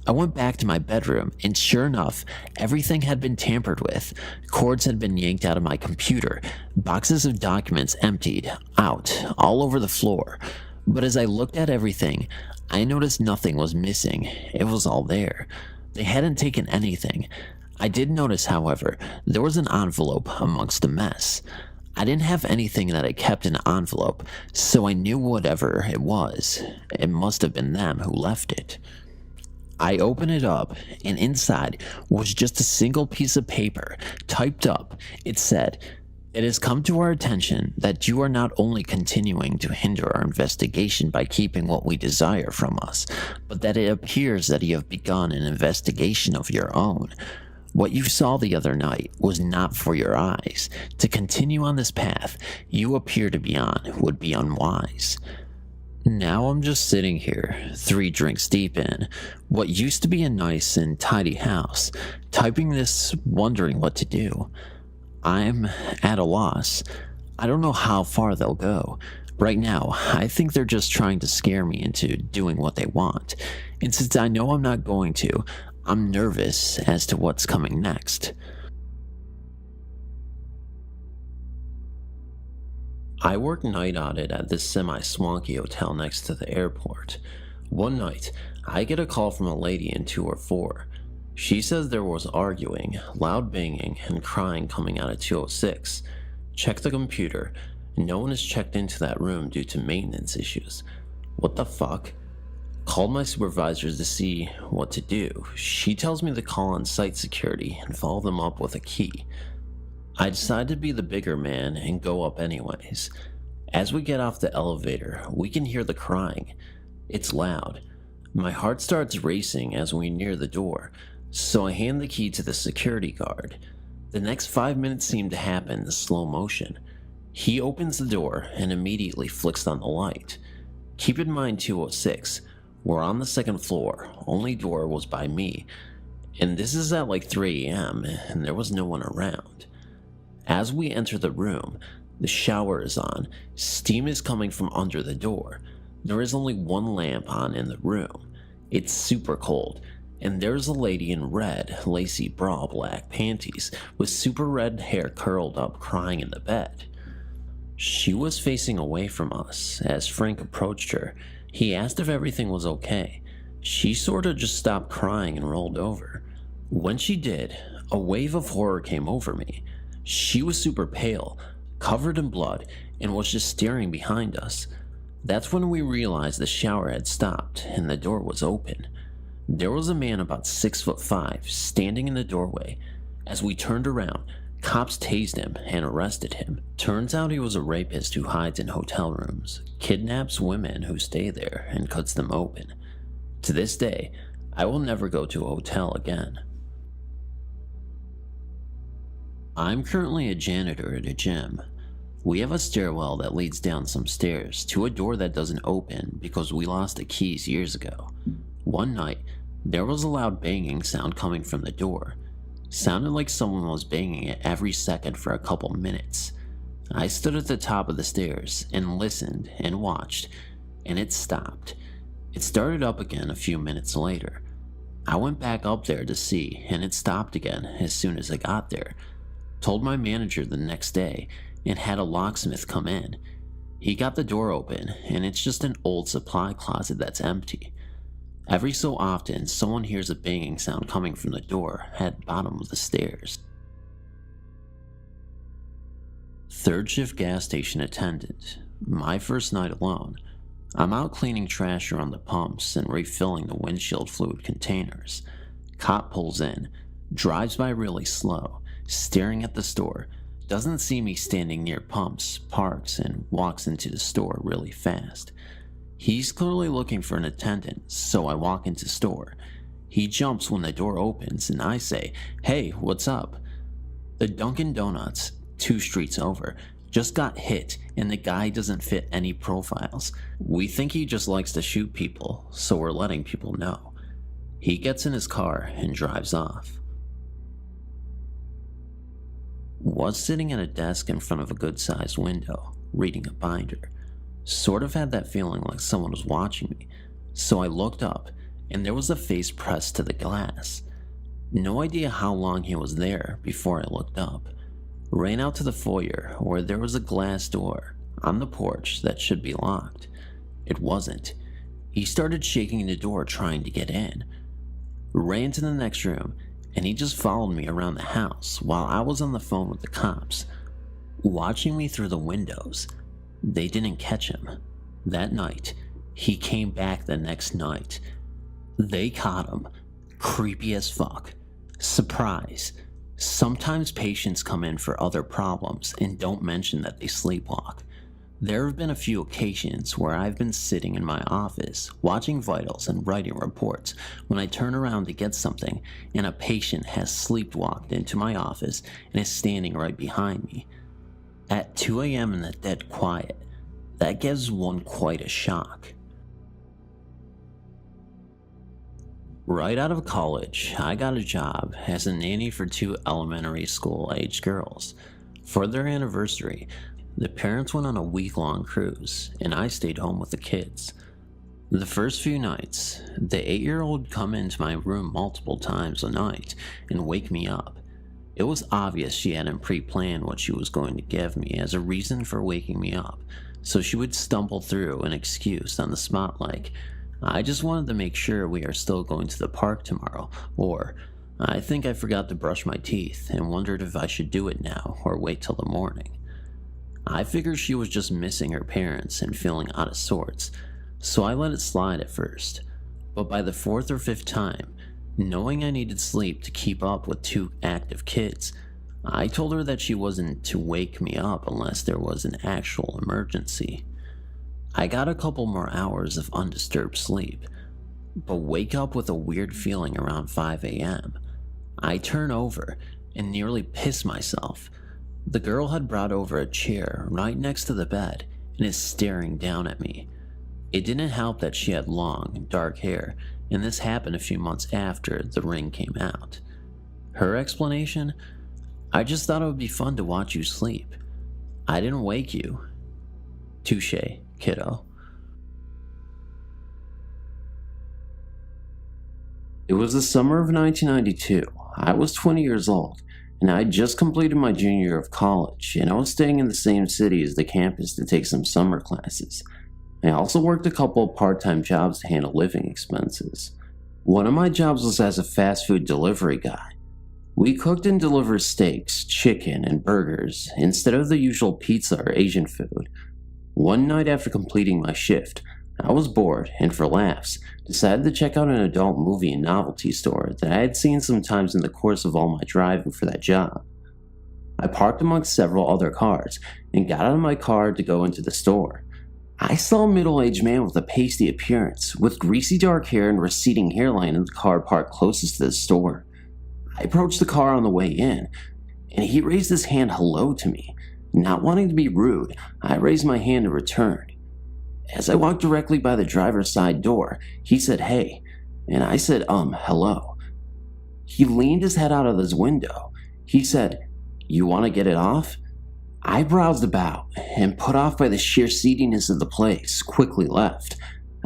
I went back to my bedroom, and sure enough, everything had been tampered with. Cords had been yanked out of my computer, boxes of documents emptied out all over the floor. But as I looked at everything, I noticed nothing was missing. It was all there. They hadn't taken anything. I did notice, however, there was an envelope amongst the mess. I didn't have anything that I kept in an envelope, so I knew whatever it was, it must have been them who left it. I opened it up, and inside was just a single piece of paper, typed up. It said, "It has come to our attention that you are not only continuing to hinder our investigation by keeping what we desire from us, but that it appears that you have begun an investigation of your own. What you saw the other night was not for your eyes. To continue on this path you appear to be on would be unwise." Now I'm just sitting here, 3 drinks deep in what used to be a nice and tidy house, typing this, wondering what to do. I'm at a loss. I don't know how far they'll go. Right now, I think they're just trying to scare me into doing what they want. And since I know I'm not going to, I'm nervous as to what's coming next. I work night audit at this semi-swanky hotel next to the airport. One night, I get a call from a lady in 204. She says there was arguing, loud banging, and crying coming out of 206. Check the computer. No one has checked into that room due to maintenance issues. What the fuck? Called my supervisors to see what to do. She tells me to call on site security and follow them up with a key. I decide to be the bigger man and go up anyways. As we get off the elevator, we can hear the crying. It's loud. My heart starts racing as we near the door, so I hand the key to the security guard. The next 5 minutes seem to happen in slow motion. He opens the door and immediately flicks on the light. Keep in mind 206, we're on the 2nd floor, only door was by me, and this is at like 3 a.m. and there was no one around. As we enter the room, the shower is on, steam is coming from under the door. There is only one lamp on in the room. It's super cold, and there's a lady in red, lacy bra, black panties, with super red hair curled up crying in the bed. She was facing away from us. As Frank approached her, he asked if everything was okay. She sorta just stopped crying and rolled over. When she did, a wave of horror came over me. She was super pale, covered in blood, and was just staring behind us. That's when we realized the shower had stopped and the door was open. There was a man about 6'5" standing in the doorway. As we turned around, cops tased him and arrested him. Turns out he was a rapist who hides in hotel rooms, kidnaps women who stay there, and cuts them open. To this day, I will never go to a hotel again. I'm currently a janitor at a gym. We have a stairwell that leads down some stairs to a door that doesn't open because we lost the keys years ago. One night, there was a loud banging sound coming from the door. Sounded like someone was banging it every second for a couple minutes. I stood at the top of the stairs and listened and watched, and it stopped. It started up again a few minutes later. I went back up there to see, and it stopped again as soon as I got there. Told my manager the next day and had a locksmith come in. He got the door open, and it's just an old supply closet that's empty. Every so often, someone hears a banging sound coming from the door at the bottom of the stairs. 3rd shift gas station attendant. My first night alone. I'm out cleaning trash around the pumps and refilling the windshield fluid containers. Cop pulls in, drives by really slow, staring at the store, doesn't see me standing near pumps, parks, and walks into the store really fast. He's clearly looking for an attendant, so I walk into store. He jumps when the door opens and I say, "Hey, what's up?" The Dunkin' Donuts, 2 streets over, just got hit and the guy doesn't fit any profiles. We think he just likes to shoot people, so we're letting people know. He gets in his car and drives off. Was sitting at a desk in front of a good-sized window, reading a binder. Sort of had that feeling like someone was watching me, so I looked up and there was a face pressed to the glass. No idea how long he was there before I looked up. Ran out to the foyer where there was a glass door on the porch that should be locked. It wasn't. He started shaking the door trying to get in. Ran to the next room and he just followed me around the house while I was on the phone with the cops. Watching me through the windows, they didn't catch him. That night, he came back the next night. They caught him. Creepy as fuck. Surprise. Sometimes patients come in for other problems and don't mention that they sleepwalk. There have been a few occasions where I've been sitting in my office, watching vitals and writing reports, when I turn around to get something and a patient has sleepwalked into my office and is standing right behind me. At 2 a.m. in the dead quiet, that gives one quite a shock. Right out of college, I got a job as a nanny for 2 elementary school-aged girls. For their anniversary, the parents went on a week-long cruise, and I stayed home with the kids. The first few nights, the 8-year-old would come into my room multiple times a night and wake me up. It was obvious she hadn't pre-planned what she was going to give me as a reason for waking me up, so she would stumble through an excuse on the spot like, "I just wanted to make sure we are still going to the park tomorrow," or "I think I forgot to brush my teeth and wondered if I should do it now or wait till the morning." I figured she was just missing her parents and feeling out of sorts, so I let it slide at first. But by the 4th or 5th time, knowing I needed sleep to keep up with 2 active kids, I told her that she wasn't to wake me up unless there was an actual emergency. I got a couple more hours of undisturbed sleep, but wake up with a weird feeling around 5 a.m. I turn over and nearly piss myself. The girl had brought over a chair right next to the bed and is staring down at me. It didn't help that she had long, dark hair, and this happened a few months after The Ring came out. Her explanation? "I just thought it would be fun to watch you sleep. I didn't wake you." Touché, kiddo. It was the summer of 1992. I was 20 years old, and I had just completed my junior year of college, and I was staying in the same city as the campus to take some summer classes. I also worked a couple of part-time jobs to handle living expenses. One of my jobs was as a fast food delivery guy. We cooked and delivered steaks, chicken, and burgers instead of the usual pizza or Asian food. One night after completing my shift, I was bored and for laughs, decided to check out an adult movie and novelty store that I had seen sometimes in the course of all my driving for that job. I parked amongst several other cars and got out of my car to go into the store. I saw a middle-aged man with a pasty appearance, with greasy dark hair and receding hairline in the car parked closest to the store. I approached the car on the way in, and he raised his hand hello to me. Not wanting to be rude, I raised my hand in return. As I walked directly by the driver's side door, he said hey, and I said hello. He leaned his head out of his window. He said, "You want to get it off?" I browsed about, and put off by the sheer seediness of the place, quickly left.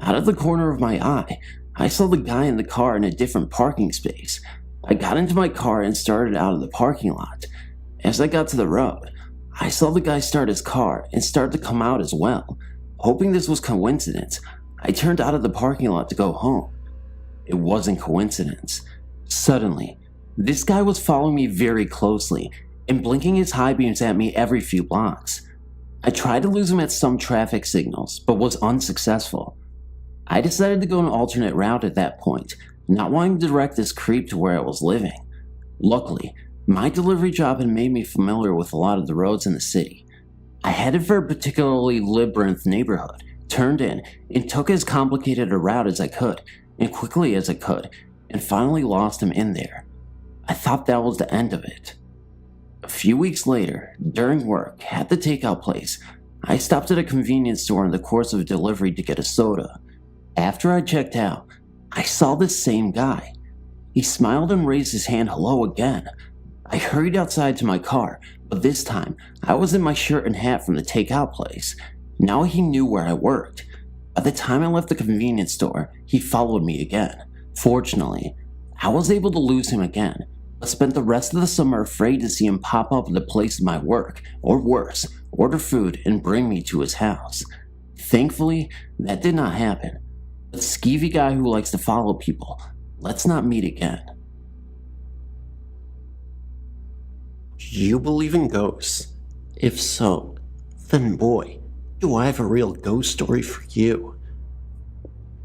Out of the corner of my eye, I saw the guy in the car in a different parking space. I got into my car and started out of the parking lot. As I got to the road, I saw the guy start his car and start to come out as well. Hoping this was coincidence, I turned out of the parking lot to go home. It wasn't coincidence. Suddenly, this guy was following me very closely and blinking his high beams at me every few blocks. I tried to lose him at some traffic signals, but was unsuccessful. I decided to go an alternate route at that point, not wanting to direct this creep to where I was living. Luckily, my delivery job had made me familiar with a lot of the roads in the city. I headed for a particularly labyrinth neighborhood, turned in, and took as complicated a route as I could, and quickly as I could, and finally lost him in there. I thought that was the end of it. A few weeks later, during work at the takeout place, I stopped at a convenience store in the course of delivery to get a soda. After I checked out, I saw this same guy. He smiled and raised his hand hello again. I hurried outside to my car, but this time I was in my shirt and hat from the takeout place. Now he knew where I worked. By the time I left the convenience store, he followed me again. Fortunately, I was able to lose him again, but spent the rest of the summer afraid to see him pop up at the place of my work, or worse, order food and bring me to his house. Thankfully, that did not happen. But skeevy guy who likes to follow people, let's not meet again. You believe in ghosts? If so, then boy, do I have a real ghost story for you.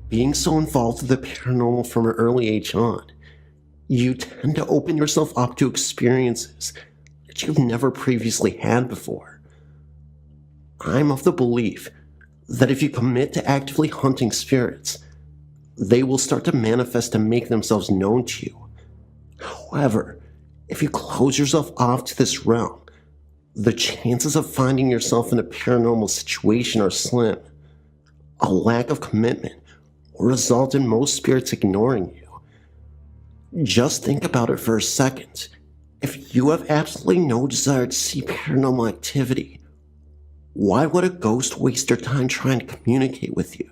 Being so involved with the paranormal from an early age on, you tend to open yourself up to experiences that you've never previously had before. I'm of the belief that if you commit to actively hunting spirits, they will start to manifest and make themselves known to you. However, if you close yourself off to this realm, the chances of finding yourself in a paranormal situation are slim. A lack of commitment will result in most spirits ignoring you. Just think about it for a second. If you have absolutely no desire to see paranormal activity, why would a ghost waste their time trying to communicate with you?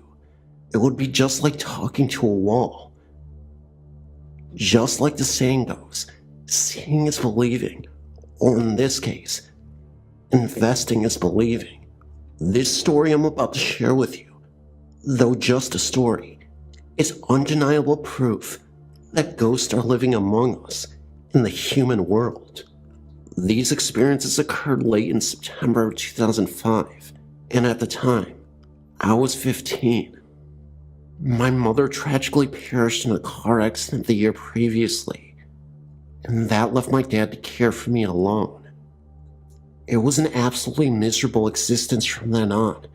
It would be just like talking to a wall. Just like the saying goes, seeing is believing, or in this case, investing is believing. This story I'm about to share with you, though just a story, is undeniable proof that ghosts are living among us in the human world. These experiences occurred late in September of 2005, and at the time, I was 15. My mother tragically perished in a car accident the year previously, and that left my dad to care for me alone. It was an absolutely miserable existence from then on,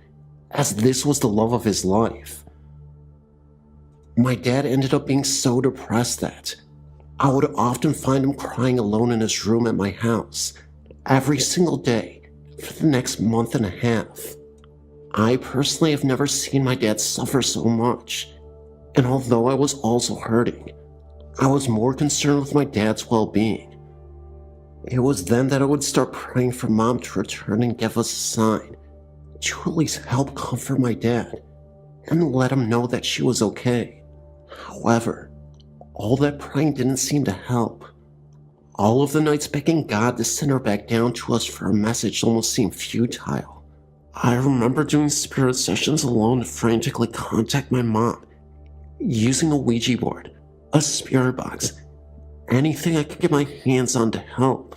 as this was the love of his life. My dad ended up being so depressed that I would often find him crying alone in his room at my house every single day for the next month and a half. I personally have never seen my dad suffer so much, and although I was also hurting, I was more concerned with my dad's well-being. It was then that I would start praying for Mom to return and give us a sign to at least help comfort my dad and let him know that she was okay. However, all that praying didn't seem to help. All of the nights begging God to send her back down to us for a message almost seemed futile. I remember doing spirit sessions alone to frantically contact my mom, using a Ouija board, a spirit box, anything I could get my hands on to help.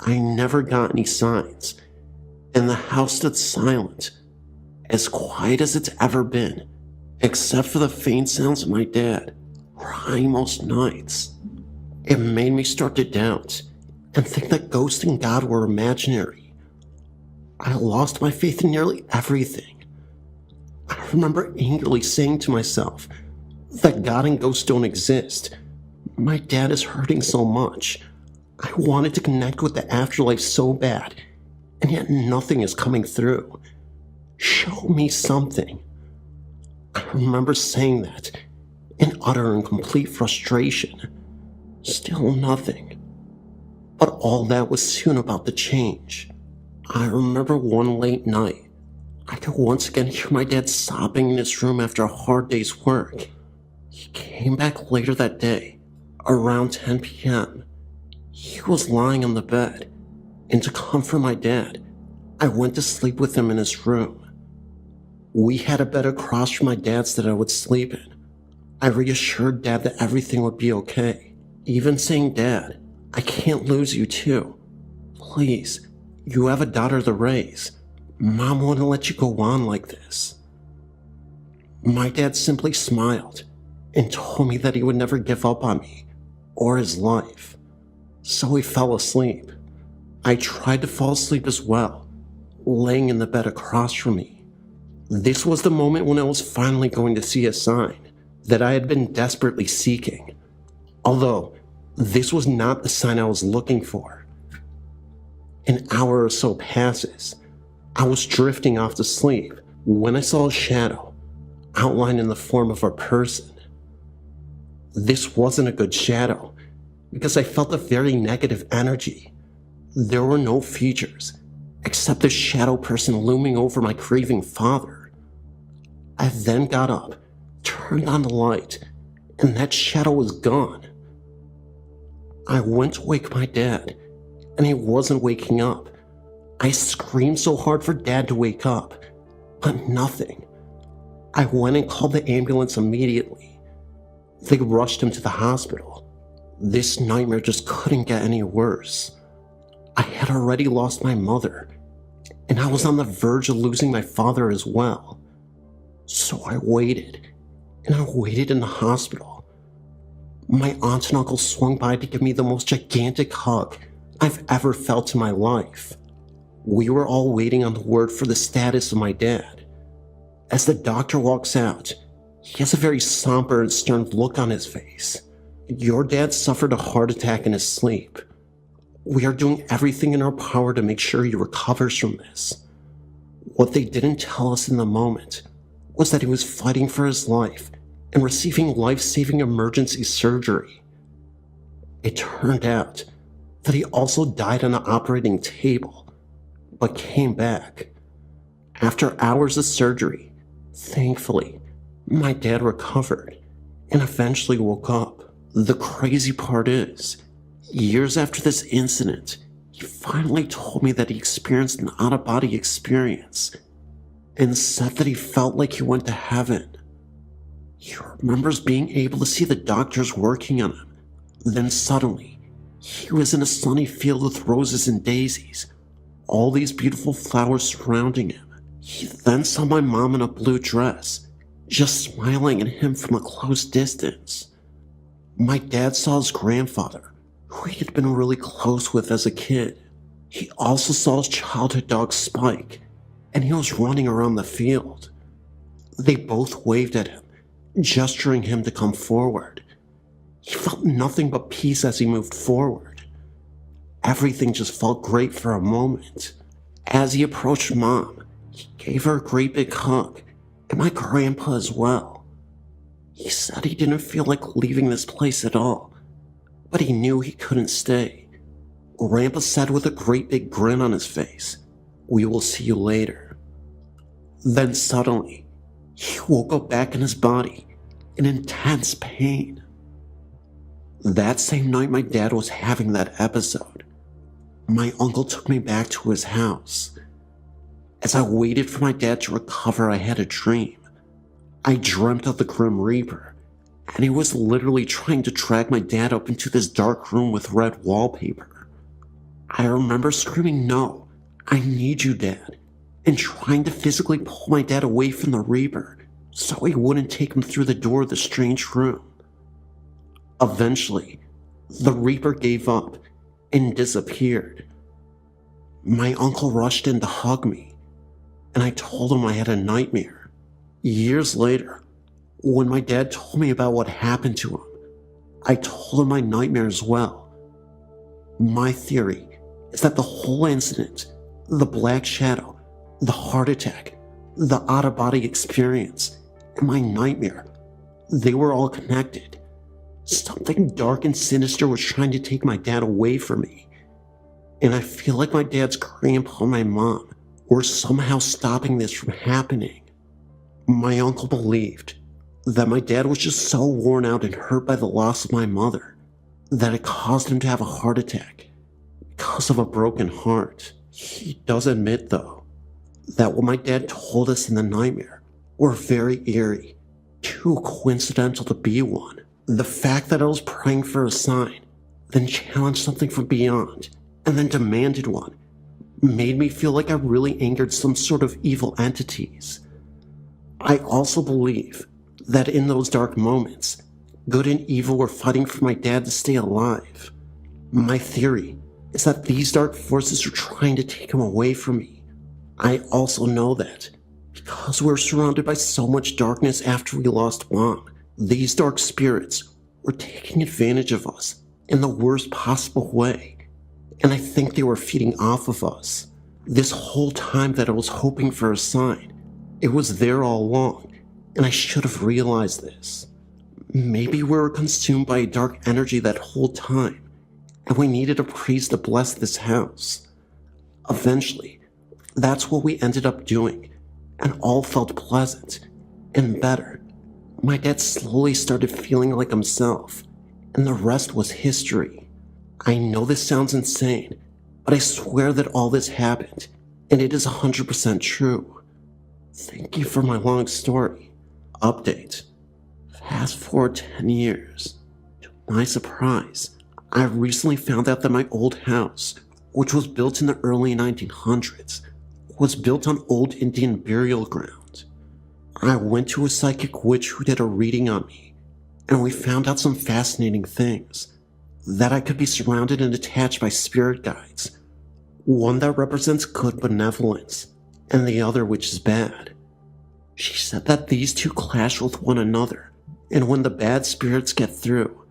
I never got any signs, and the house stood silent, as quiet as it's ever been, except for the faint sounds of my dad crying most nights. It made me start to doubt and think that ghosts and God were imaginary. I lost my faith in nearly everything. I remember angrily saying to myself that God and ghosts don't exist. My dad is hurting so much. I wanted to connect with the afterlife so bad, and yet nothing is coming through. Show me something. I remember saying that in utter and complete frustration. Still nothing. But all that was soon about to change. I remember one late night, I could once again hear my dad sobbing in his room after a hard day's work. He came back later that day, around 10 p.m. He was lying on the bed, and to comfort my dad, I went to sleep with him in his room. We had a bed across from my dad's that I would sleep in. I reassured Dad that everything would be okay, even saying, "Dad, I can't lose you too. Please, You have a daughter to raise. Mom wouldn't let you go on like this. My dad simply smiled and told me that he would never give up on me or his life. So he fell asleep. I tried to fall asleep as well, laying in the bed across from me. This was the moment when I was finally going to see a sign that I had been desperately seeking. Although, this was not the sign I was looking for. An hour or so passes. I was drifting off to sleep when I saw a shadow, outlined in the form of a person. This wasn't a good shadow, because I felt a very negative energy. There were no features, except the shadow person looming over my grieving father. I then got up, turned on the light, and that shadow was gone. I went to wake my dad, and he wasn't waking up. I screamed so hard for Dad to wake up, but nothing. I went and called the ambulance immediately. They rushed him to the hospital. This nightmare just couldn't get any worse. I had already lost my mother, and I was on the verge of losing my father as well. So I waited, and I waited in the hospital. My aunt and uncle swung by to give me the most gigantic hug I've ever felt in my life. We were all waiting on the word for the status of my dad. As the doctor walks out, he has a very somber and stern look on his face. Your dad suffered a heart attack in his sleep. We are doing everything in our power to make sure he recovers from this. What they didn't tell us in the moment was that he was fighting for his life and receiving life-saving emergency surgery. It turned out that he also died on the operating table, but came back. After hours of surgery, thankfully, my dad recovered and eventually woke up. The crazy part is, years after this incident, he finally told me that he experienced an out-of-body experience and said that he felt like he went to heaven. He remembers being able to see the doctors working on him. Then suddenly, he was in a sunny field with roses and daisies, all these beautiful flowers surrounding him. He then saw my mom in a blue dress, just smiling at him from a close distance. My dad saw his grandfather, who he had been really close with as a kid. He also saw his childhood dog Spike, and he was running around the field. They both waved at him, gesturing him to come forward. He felt nothing but peace as he moved forward. Everything just felt great for a moment. As he approached Mom, he gave her a great big hug, and my grandpa as well. He said he didn't feel like leaving this place at all, but he knew he couldn't stay. Grandpa said with a great big grin on his face, "We will see you later." Then suddenly, he woke up back in his body in intense pain. That same night my dad was having that episode, my uncle took me back to his house. As I waited for my dad to recover, I had a dream. I dreamt of the Grim Reaper, and he was literally trying to drag my dad up into this dark room with red wallpaper. I remember screaming, "No, I need you, Dad," and trying to physically pull my dad away from the Reaper so he wouldn't take him through the door of the strange room. Eventually, the Reaper gave up and disappeared. My uncle rushed in to hug me, and I told him I had a nightmare. Years later, when my dad told me about what happened to him, I told him my nightmare as well. My theory is that the whole incident, the black shadow, the heart attack, the out-of-body experience, and my nightmare, they were all connected. Something dark and sinister was trying to take my dad away from me, and I feel like my dad's grandpa and my mom were somehow stopping this from happening. My uncle believed that my dad was just so worn out and hurt by the loss of my mother that it caused him to have a heart attack because of a broken heart. He does admit, though, that what my dad told us in the nightmare were very eerie, too coincidental to be one. The fact that I was praying for a sign, then challenged something from beyond, and then demanded one, made me feel like I really angered some sort of evil entities. I also believe that in those dark moments, good and evil were fighting for my dad to stay alive. My theory is that these dark forces are trying to take him away from me. I also know that because we're surrounded by so much darkness after we lost Mom, these dark spirits were taking advantage of us in the worst possible way, and I think they were feeding off of us. This whole time that I was hoping for a sign, it was there all along, and I should have realized this. Maybe we were consumed by a dark energy that whole time, and we needed a priest to bless this house. Eventually, that's what we ended up doing, and all felt pleasant and better. My dad slowly started feeling like himself, and the rest was history. I know this sounds insane, but I swear that all this happened, and it is 100% true. Thank you for my long story. Update. Fast forward 10 years. To my surprise, I recently found out that my old house, which was built in the early 1900s, was built on old Indian burial ground. I went to a psychic witch who did a reading on me, and we found out some fascinating things. That I could be surrounded and attached by spirit guides, one that represents good benevolence, and the other which is bad. She said that these two clash with one another, and when the bad spirits get through,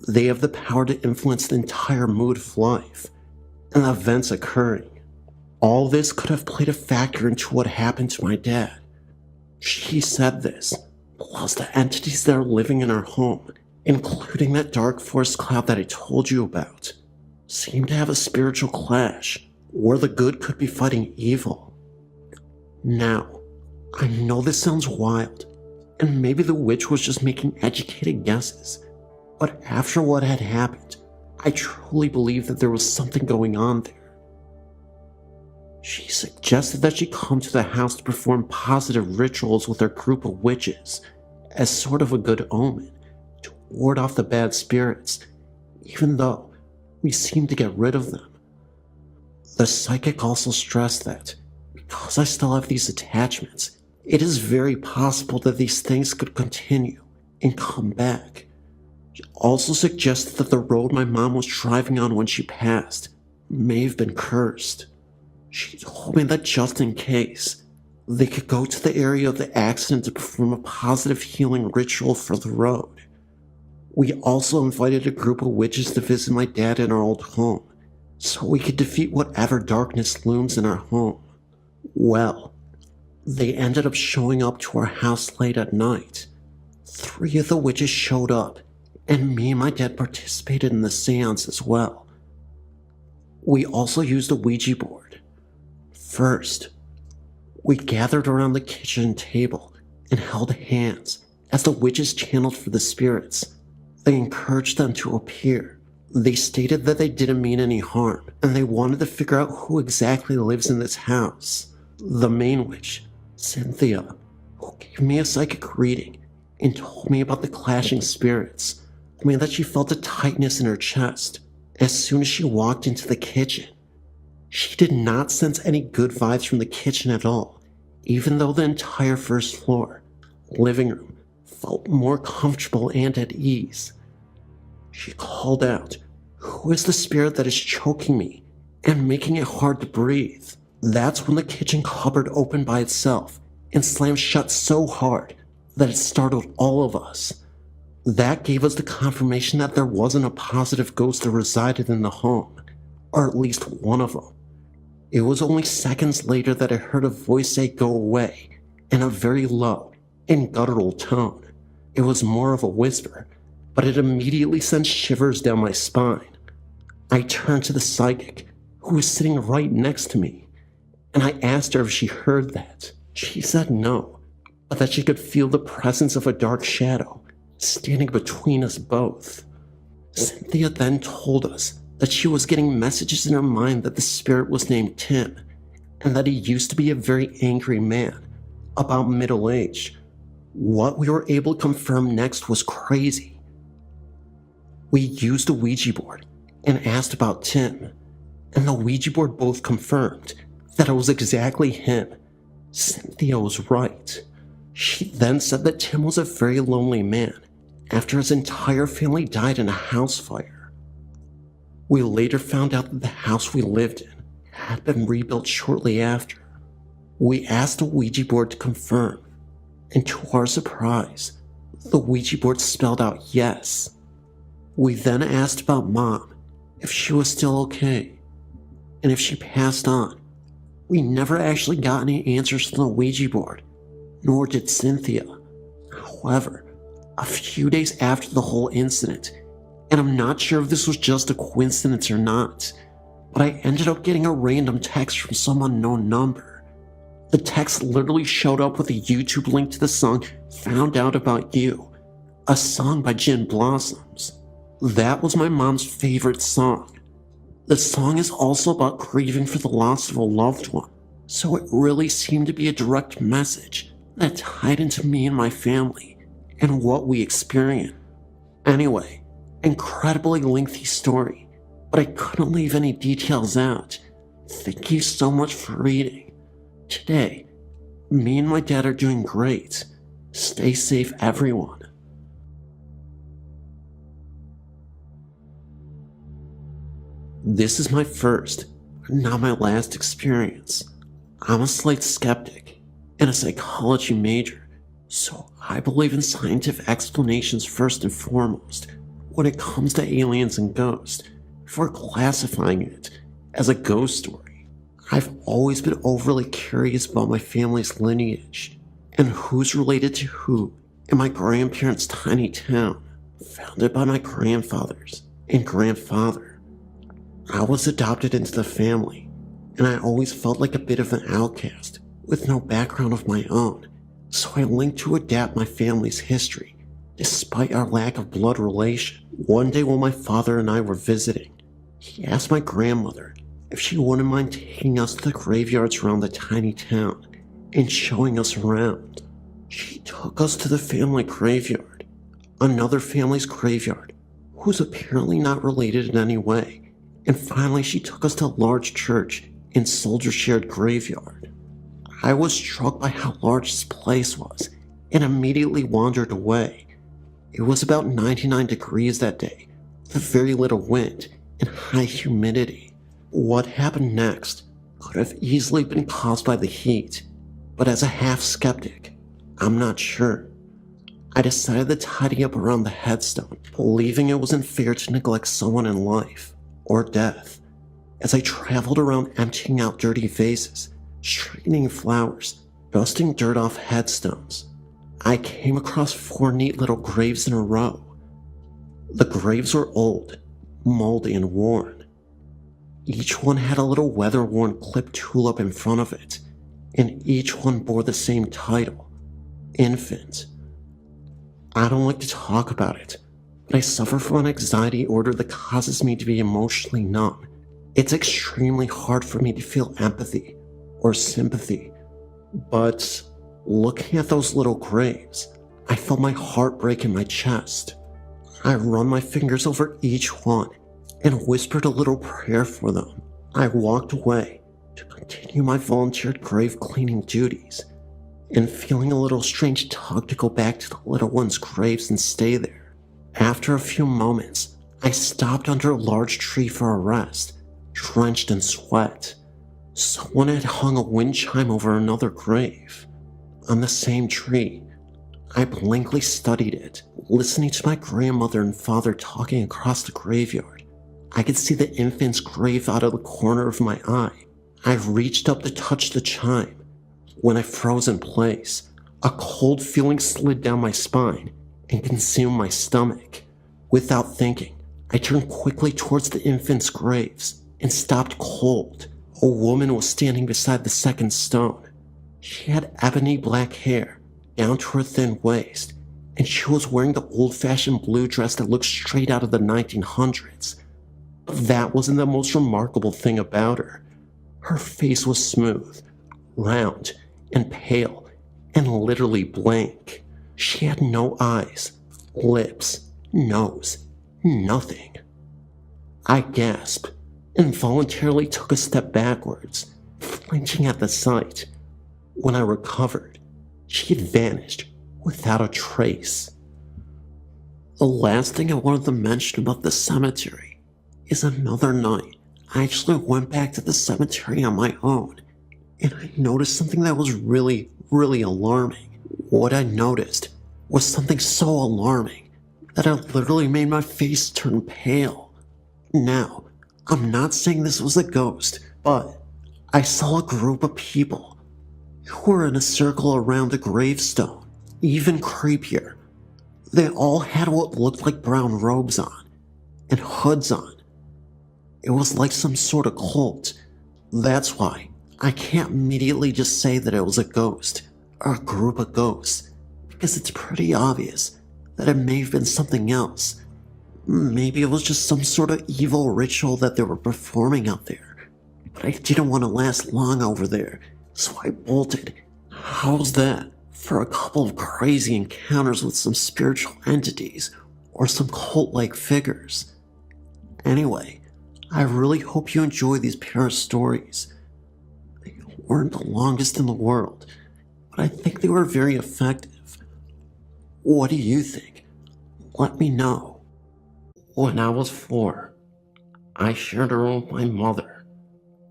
they have the power to influence the entire mood of life, and the events occurring. All this could have played a factor into what happened to my dad. She said this, plus the entities that are living in our home, including that dark forest cloud that I told you about, seem to have a spiritual clash, where the good could be fighting evil. Now, I know this sounds wild, and maybe the witch was just making educated guesses, but after what had happened, I truly believe that there was something going on there. She suggested that she come to the house to perform positive rituals with her group of witches, as sort of a good omen, to ward off the bad spirits, even though we seemed to get rid of them. The psychic also stressed that, because I still have these attachments, it is very possible that these things could continue and come back. She also suggested that the road my mom was driving on when she passed may have been cursed. She told me that just in case, they could go to the area of the accident to perform a positive healing ritual for the road. We also invited a group of witches to visit my dad in our old home, so we could defeat whatever darkness looms in our home. Well, they ended up showing up to our house late at night. 3 of the witches showed up, and me and my dad participated in the seance as well. We also used a Ouija board. First, we gathered around the kitchen table and held hands as the witches channeled for the spirits. They encouraged them to appear. They stated that they didn't mean any harm, and they wanted to figure out who exactly lives in this house. The main witch, Cynthia, who gave me a psychic reading and told me about the clashing spirits, told me that she felt a tightness in her chest as soon as she walked into the kitchen. She did not sense any good vibes from the kitchen at all, even though the entire first floor, living room, felt more comfortable and at ease. She called out, "Who is the spirit that is choking me and making it hard to breathe?" That's when the kitchen cupboard opened by itself and slammed shut so hard that it startled all of us. That gave us the confirmation that there wasn't a positive ghost that resided in the home, or at least one of them. It was only seconds later that I heard a voice say "go away" in a very low and guttural tone. It was more of a whisper, but it immediately sent shivers down my spine. I turned to the psychic, who was sitting right next to me, and I asked her if she heard that. She said no, but that she could feel the presence of a dark shadow standing between us both. Cynthia then told us that she was getting messages in her mind that the spirit was named Tim, and that he used to be a very angry man, about middle-aged. What we were able to confirm next was crazy. We used a Ouija board and asked about Tim. and the Ouija board both confirmed that it was exactly him. Cynthia was right. She then said that Tim was a very lonely man after his entire family died in a house fire. We later found out that the house we lived in had been rebuilt shortly after. We asked the Ouija board to confirm, and to our surprise, the Ouija board spelled out yes. We then asked about Mom, if she was still okay, and if she passed on. We never actually got any answers from the Ouija board, nor did Cynthia. However, a few days after the whole incident, and I'm not sure if this was just a coincidence or not, but I ended up getting a random text from some unknown number. The text literally showed up with a YouTube link to the song Found Out About You, a song by Gin Blossoms. That was my mom's favorite song. The song is also about grieving for the loss of a loved one, so it really seemed to be a direct message that tied into me and my family and what we experienced. Anyway, incredibly lengthy story, but I couldn't leave any details out. Thank you so much for reading. Today, me and my dad are doing great. Stay safe, everyone. This is my first, but not my last experience. I'm a slight skeptic and a psychology major, so I believe in scientific explanations first and foremost when it comes to aliens and ghosts, before classifying it as a ghost story. I've always been overly curious about my family's lineage and who's related to who in my grandparents' tiny town, founded by my grandfathers and grandfather. I was adopted into the family, and I always felt like a bit of an outcast with no background of my own, so I linked to adapt my family's history, despite our lack of blood relation. One day while my father and I were visiting, he asked my grandmother if she wouldn't mind taking us to the graveyards around the tiny town and showing us around. She took us to the family graveyard, another family's graveyard, who's apparently not related in any way, and finally she took us to a large church and soldier-shared graveyard. I was struck by how large this place was and immediately wandered away. It was about 99 degrees that day, with very little wind and high humidity. What happened next could have easily been caused by the heat, but as a half-skeptic, I'm not sure. I decided to tidy up around the headstone, believing it wasn't fair to neglect someone in life or death. As I traveled around emptying out dirty vases, straightening flowers, dusting dirt off headstones, I came across 4 neat little graves in a row. The graves were old, moldy, and worn. Each one had a little weather-worn clipped tulip in front of it, and each one bore the same title, Infant. I don't like to talk about it, but I suffer from an anxiety disorder that causes me to be emotionally numb. It's extremely hard for me to feel empathy or sympathy, but looking at those little graves, I felt my heart break in my chest. I run my fingers over each one and whispered a little prayer for them. I walked away to continue my volunteered grave cleaning duties, and feeling a little strange tug to go back to the little ones' graves and stay there. After a few moments, I stopped under a large tree for a rest, drenched in sweat. Someone had hung a wind chime over another grave. On the same tree, I blankly studied it, listening to my grandmother and father talking across the graveyard. I could see the infant's grave out of the corner of my eye. I reached up to touch the chime when I froze in place. A cold feeling slid down my spine and consumed my stomach. Without thinking, I turned quickly towards the infant's graves and stopped cold. A woman was standing beside the second stone. She had ebony black hair down to her thin waist, and she was wearing the old-fashioned blue dress that looked straight out of the 1900s. But that wasn't the most remarkable thing about her. Her face was smooth, round, and pale, and literally blank. She had no eyes, lips, nose, nothing. I gasped involuntarily took a step backwards, flinching at the sight. When I recovered, she had vanished without a trace. The last thing I wanted to mention about the cemetery is another night I actually went back to the cemetery on my own, and I noticed something that was really, really alarming. What I noticed was something so alarming that it literally made my face turn pale. Now, I'm not saying this was a ghost, but I saw a group of people who were in a circle around a gravestone. Even creepier, they all had what looked like brown robes on and hoods on. It was like some sort of cult. That's why I can't immediately just say that it was a ghost or a group of ghosts, because it's pretty obvious that it may have been something else. Maybe it was just some sort of evil ritual that they were performing out there. But I didn't want to last long over there, so I bolted. How's that for a couple of crazy encounters with some spiritual entities or some cult-like figures? Anyway, I really hope you enjoy these pair of stories. They weren't the longest in the world, but I think they were very effective. What do you think? Let me know. When I was 4, I shared a room with my mother.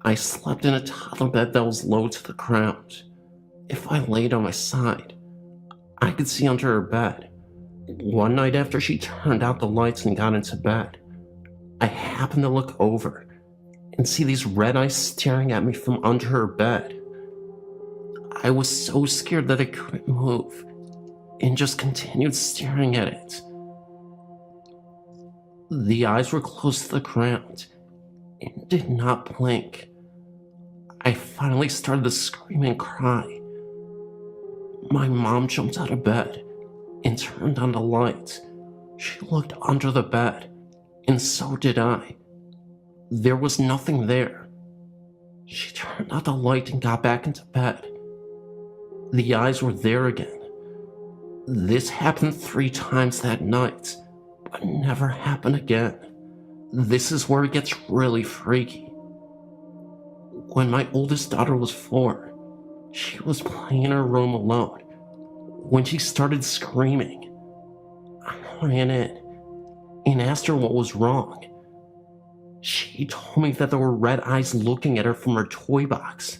I slept in a toddler bed that was low to the ground. If I laid on my side, I could see under her bed. One night after she turned out the lights and got into bed, I happened to look over and see these red eyes staring at me from under her bed. I was so scared that I couldn't move and just continued staring at it. The eyes were close to the ground and did not blink. I finally started to scream and cry. My mom jumped out of bed and turned on the light. She looked under the bed, and so did I. There was nothing there. She turned out the light and got back into bed. The eyes were there again. This happened 3 times that night, but never happened again. This is where it gets really freaky. When my oldest daughter was 4, she was playing in her room alone. When she started screaming, I ran in and asked her what was wrong. She told me that there were red eyes looking at her from her toy box.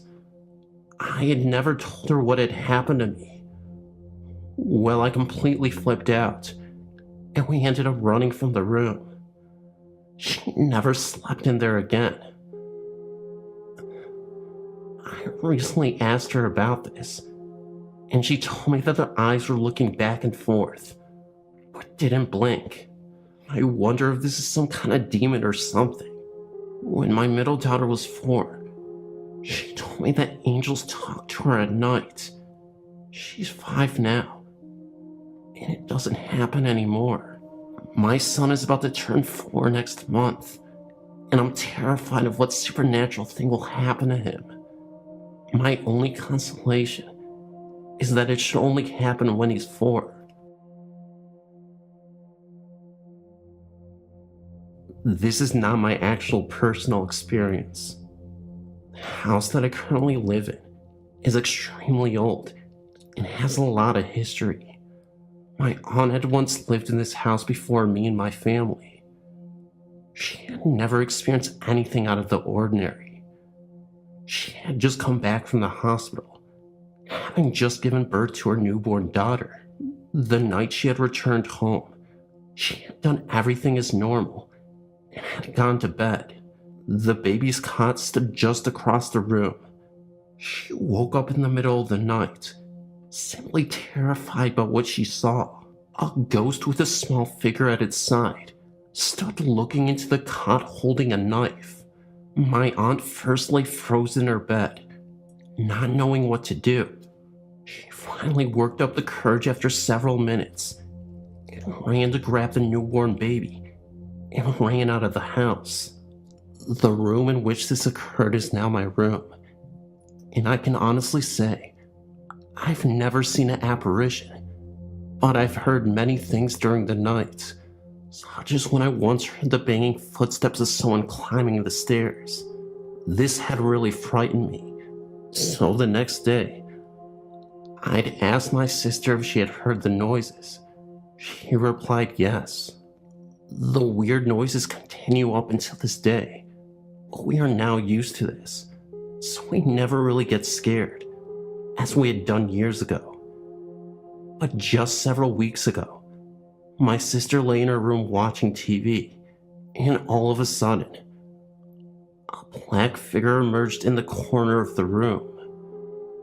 I had never told her what had happened to me. Well, I completely flipped out, and we ended up running from the room. She never slept in there again. I recently asked her about this, and she told me that their eyes were looking back and forth, but didn't blink. I wonder if this is some kind of demon or something. When my middle daughter was 4, she told me that angels talk to her at night. She's 5 now, and it doesn't happen anymore. My son is about to turn 4 next month, and I'm terrified of what supernatural thing will happen to him. My only consolation is that it should only happen when he's 4. This is not my actual personal experience. The house that I currently live in is extremely old and has a lot of history. My aunt had once lived in this house before me and my family. She had never experienced anything out of the ordinary. She had just come back from the hospital, having just given birth to her newborn daughter. The night she had returned home, she had done everything as normal and had gone to bed. The baby's cot stood just across the room. She woke up in the middle of the night, simply terrified by what she saw. A ghost with a small figure at its side stood looking into the cot holding a knife. My aunt first lay frozen in her bed, not knowing what to do. She finally worked up the courage after several minutes and ran to grab the newborn baby and ran out of the house. The room in which this occurred is now my room, and I can honestly say I've never seen an apparition, but I've heard many things during the night. such as when I once heard the banging footsteps of someone climbing the stairs. This had really frightened me, so the next day, I'd asked my sister if she had heard the noises. She replied yes. The weird noises continue up until this day, but we are now used to this, so we never really get scared, as we had done years ago. But just several weeks ago, my sister lay in her room watching TV, and all of a sudden, a black figure emerged in the corner of the room.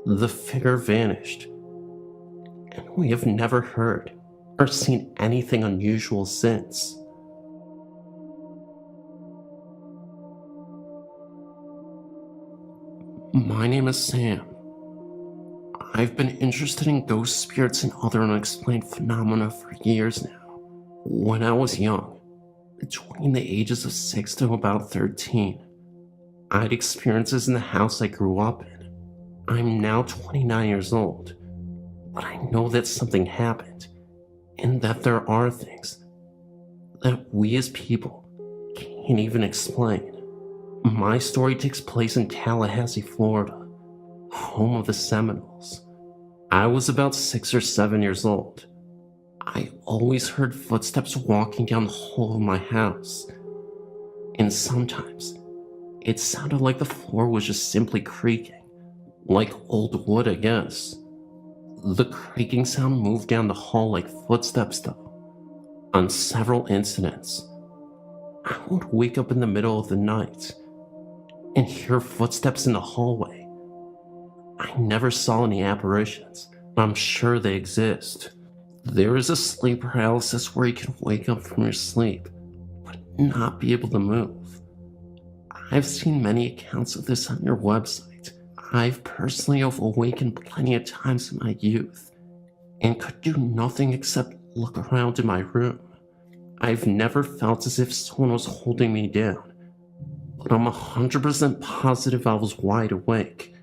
The figure vanished, and we have never heard or seen anything unusual since. My name is Sam. I've been interested in ghost spirits and other unexplained phenomena for years now. When I was young, between the ages of 6 to about 13, I had experiences in the house I grew up in. I'm now 29 years old, but I know that something happened, and that there are things that we as people can't even explain. My story takes place in Tallahassee, Florida, home of the Seminoles. I was about 6 or 7 years old. I always heard footsteps walking down the hall of my house, and sometimes it sounded like the floor was just simply creaking, like old wood, I guess. The creaking sound moved down the hall like footsteps, though. On several incidents, I would wake up in the middle of the night and hear footsteps in the hallway. I never saw any apparitions, but I'm sure they exist. There is a sleep paralysis where you can wake up from your sleep, but not be able to move. I've seen many accounts of this on your website. I've personally awakened plenty of times in my youth, and could do nothing except look around in my room. I've never felt as if someone was holding me down, but I'm 100% positive I was wide awake,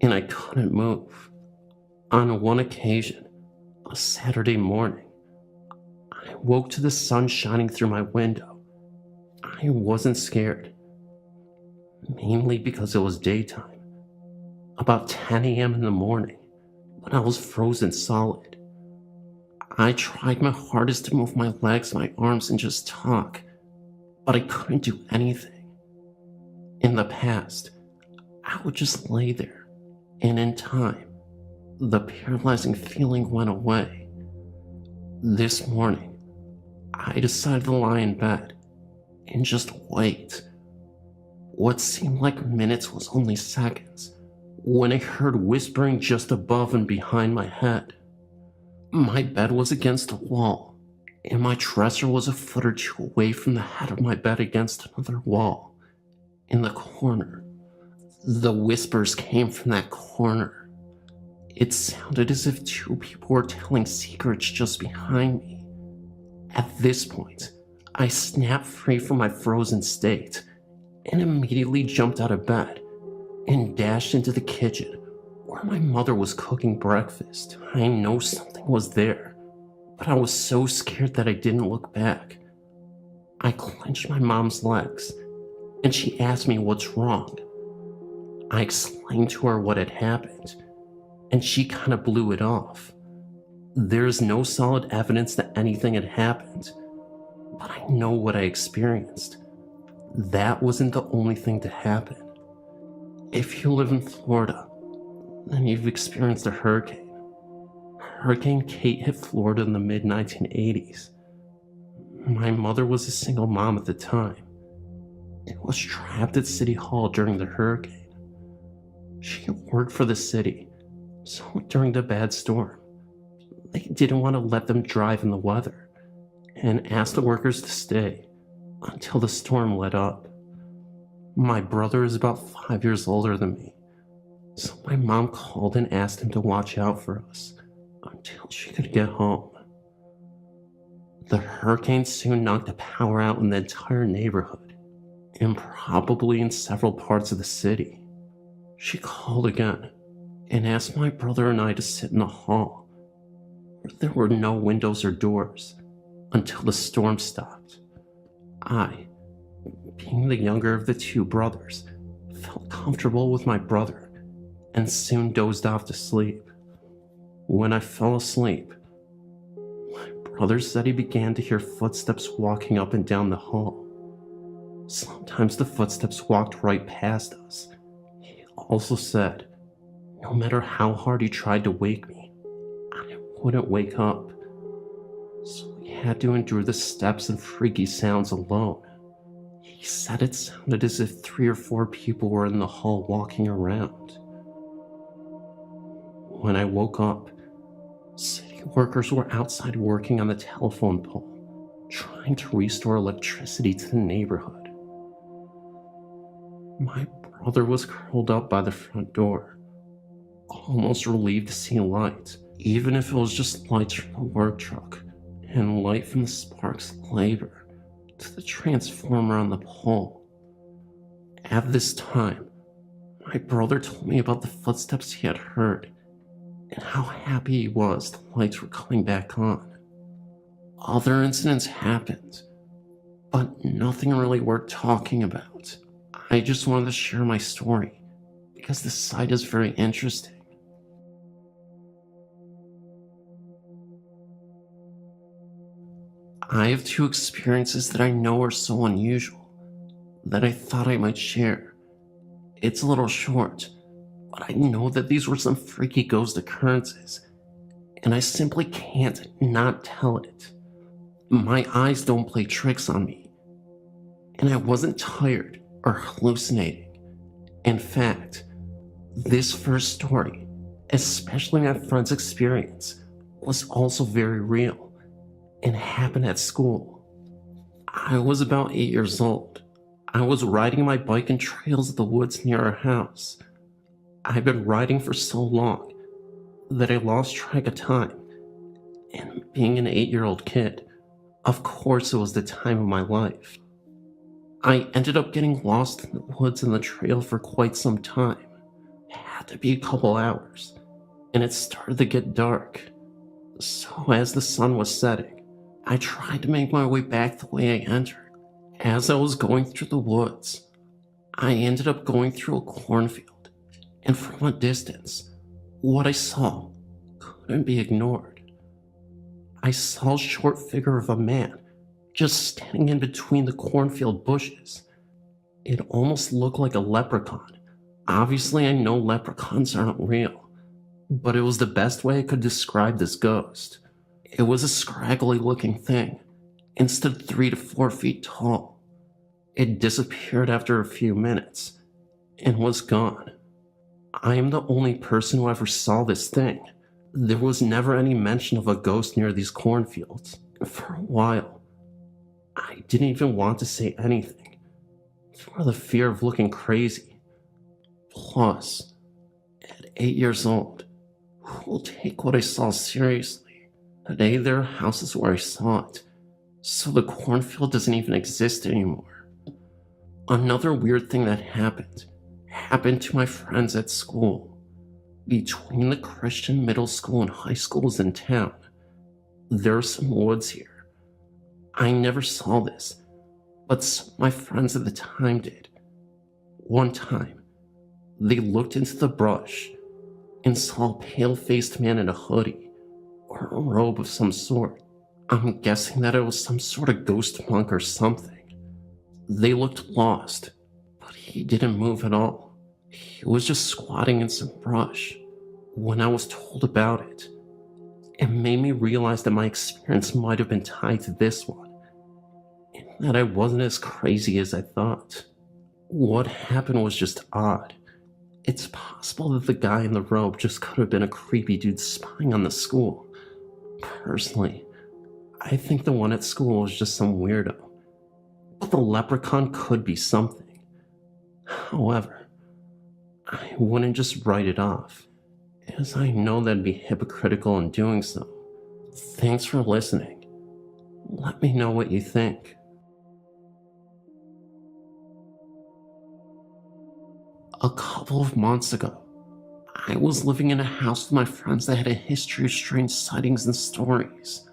and I couldn't move. On one occasion, a Saturday morning, I woke to the sun shining through my window. I wasn't scared, mainly because it was daytime, about 10 a.m. in the morning, but I was frozen solid. I tried my hardest to move my legs, my arms, and just talk, but I couldn't do anything. In the past, I would just lay there, and in time, the paralyzing feeling went away. This morning, I decided to lie in bed and just wait. What seemed like minutes was only seconds when I heard whispering just above and behind my head. My bed was against the wall, and my dresser was a foot or two away from the head of my bed against another wall. In the corner, the whispers came from that corner. It sounded as if two people were telling secrets just behind me. At this point, I snapped free from my frozen state and immediately jumped out of bed and dashed into the kitchen where my mother was cooking breakfast. I know something was there, but I was so scared that I didn't look back. I clenched my mom's legs, and she asked me what's wrong. I explained to her what had happened, and she kind of blew it off. There is no solid evidence that anything had happened, but I know what I experienced. That wasn't the only thing to happen. If you live in Florida, then you've experienced a hurricane. Hurricane Kate hit Florida in the mid-1980s. My mother was a single mom at the time. It was trapped at City Hall during the hurricane. She worked for the city, so during the bad storm, they didn't want to let them drive in the weather and asked the workers to stay until the storm let up. My brother is about 5 years older than me, so my mom called and asked him to watch out for us until she could get home. The hurricane soon knocked the power out in the entire neighborhood, and probably in several parts of the city. She called again and asked my brother and I to sit in the hall, where there were no windows or doors, until the storm stopped. I, being the younger of the two brothers, felt comfortable with my brother and soon dozed off to sleep. When I fell asleep, my brother said he began to hear footsteps walking up and down the hall. Sometimes the footsteps walked right past us. He also said, no matter how hard he tried to wake me, I wouldn't wake up. So we had to endure the steps and freaky sounds alone. He said it sounded as if 3 or 4 people were in the hall walking around. When I woke up, city workers were outside working on the telephone pole, trying to restore electricity to the neighborhood. My brother was curled up by the front door, almost relieved to see light, even if it was just lights from the work truck and light from the sparks of labor to the transformer on the pole. At this time, my brother told me about the footsteps he had heard and how happy he was the lights were coming back on. Other incidents happened, but nothing really worth talking about. I just wanted to share my story because the site is very interesting. I have 2 experiences that I know are so unusual that I thought I might share. It's a little short, but I know that these were some freaky ghost occurrences, and I simply can't not tell it. My eyes don't play tricks on me, and I wasn't tired or hallucinating. In fact, this first story, especially my friend's experience, was also very real and happened at school. I was about 8 years old. I was riding my bike in trails of the woods near our house. I'd been riding for so long that I lost track of time, and being an 8-year-old kid, of course it was the time of my life. I ended up getting lost in the woods and the trail for quite some time. It had to be a couple hours, and it started to get dark. So as the sun was setting, I tried to make my way back the way I entered. As I was going through the woods, I ended up going through a cornfield, and from a distance, what I saw couldn't be ignored. I saw a short figure of a man just standing in between the cornfield bushes. It almost looked like a leprechaun. Obviously, I know leprechauns aren't real, but it was the best way I could describe this ghost. It was a scraggly looking thing, and stood 3 to 4 feet tall. It disappeared after a few minutes, and was gone. I am the only person who ever saw this thing. There was never any mention of a ghost near these cornfields. For a while, I didn't even want to say anything, for the fear of looking crazy. Plus, at 8 years old, who will take what I saw seriously? Today there are houses where I saw it, so the cornfield doesn't even exist anymore. Another weird thing that happened to my friends at school. Between the Christian middle school and high schools in town, there are some woods here. I never saw this, but some of my friends at the time did. One time, they looked into the brush and saw a pale-faced man in a hoodie or a robe of some sort. I'm guessing that it was some sort of ghost monk or something. They looked lost, but he didn't move at all. He was just squatting in some brush. When I was told about it, it made me realize that my experience might have been tied to this one, and that I wasn't as crazy as I thought. What happened was just odd. It's possible that the guy in the robe just could have been a creepy dude spying on the school. Personally, I think the one at school was just some weirdo, but the leprechaun could be something. However, I wouldn't just write it off, as I know that'd be hypocritical in doing so. Thanks for listening. Let me know what you think. A couple of months ago, I was living in a house with my friends that had a history of strange sightings and stories.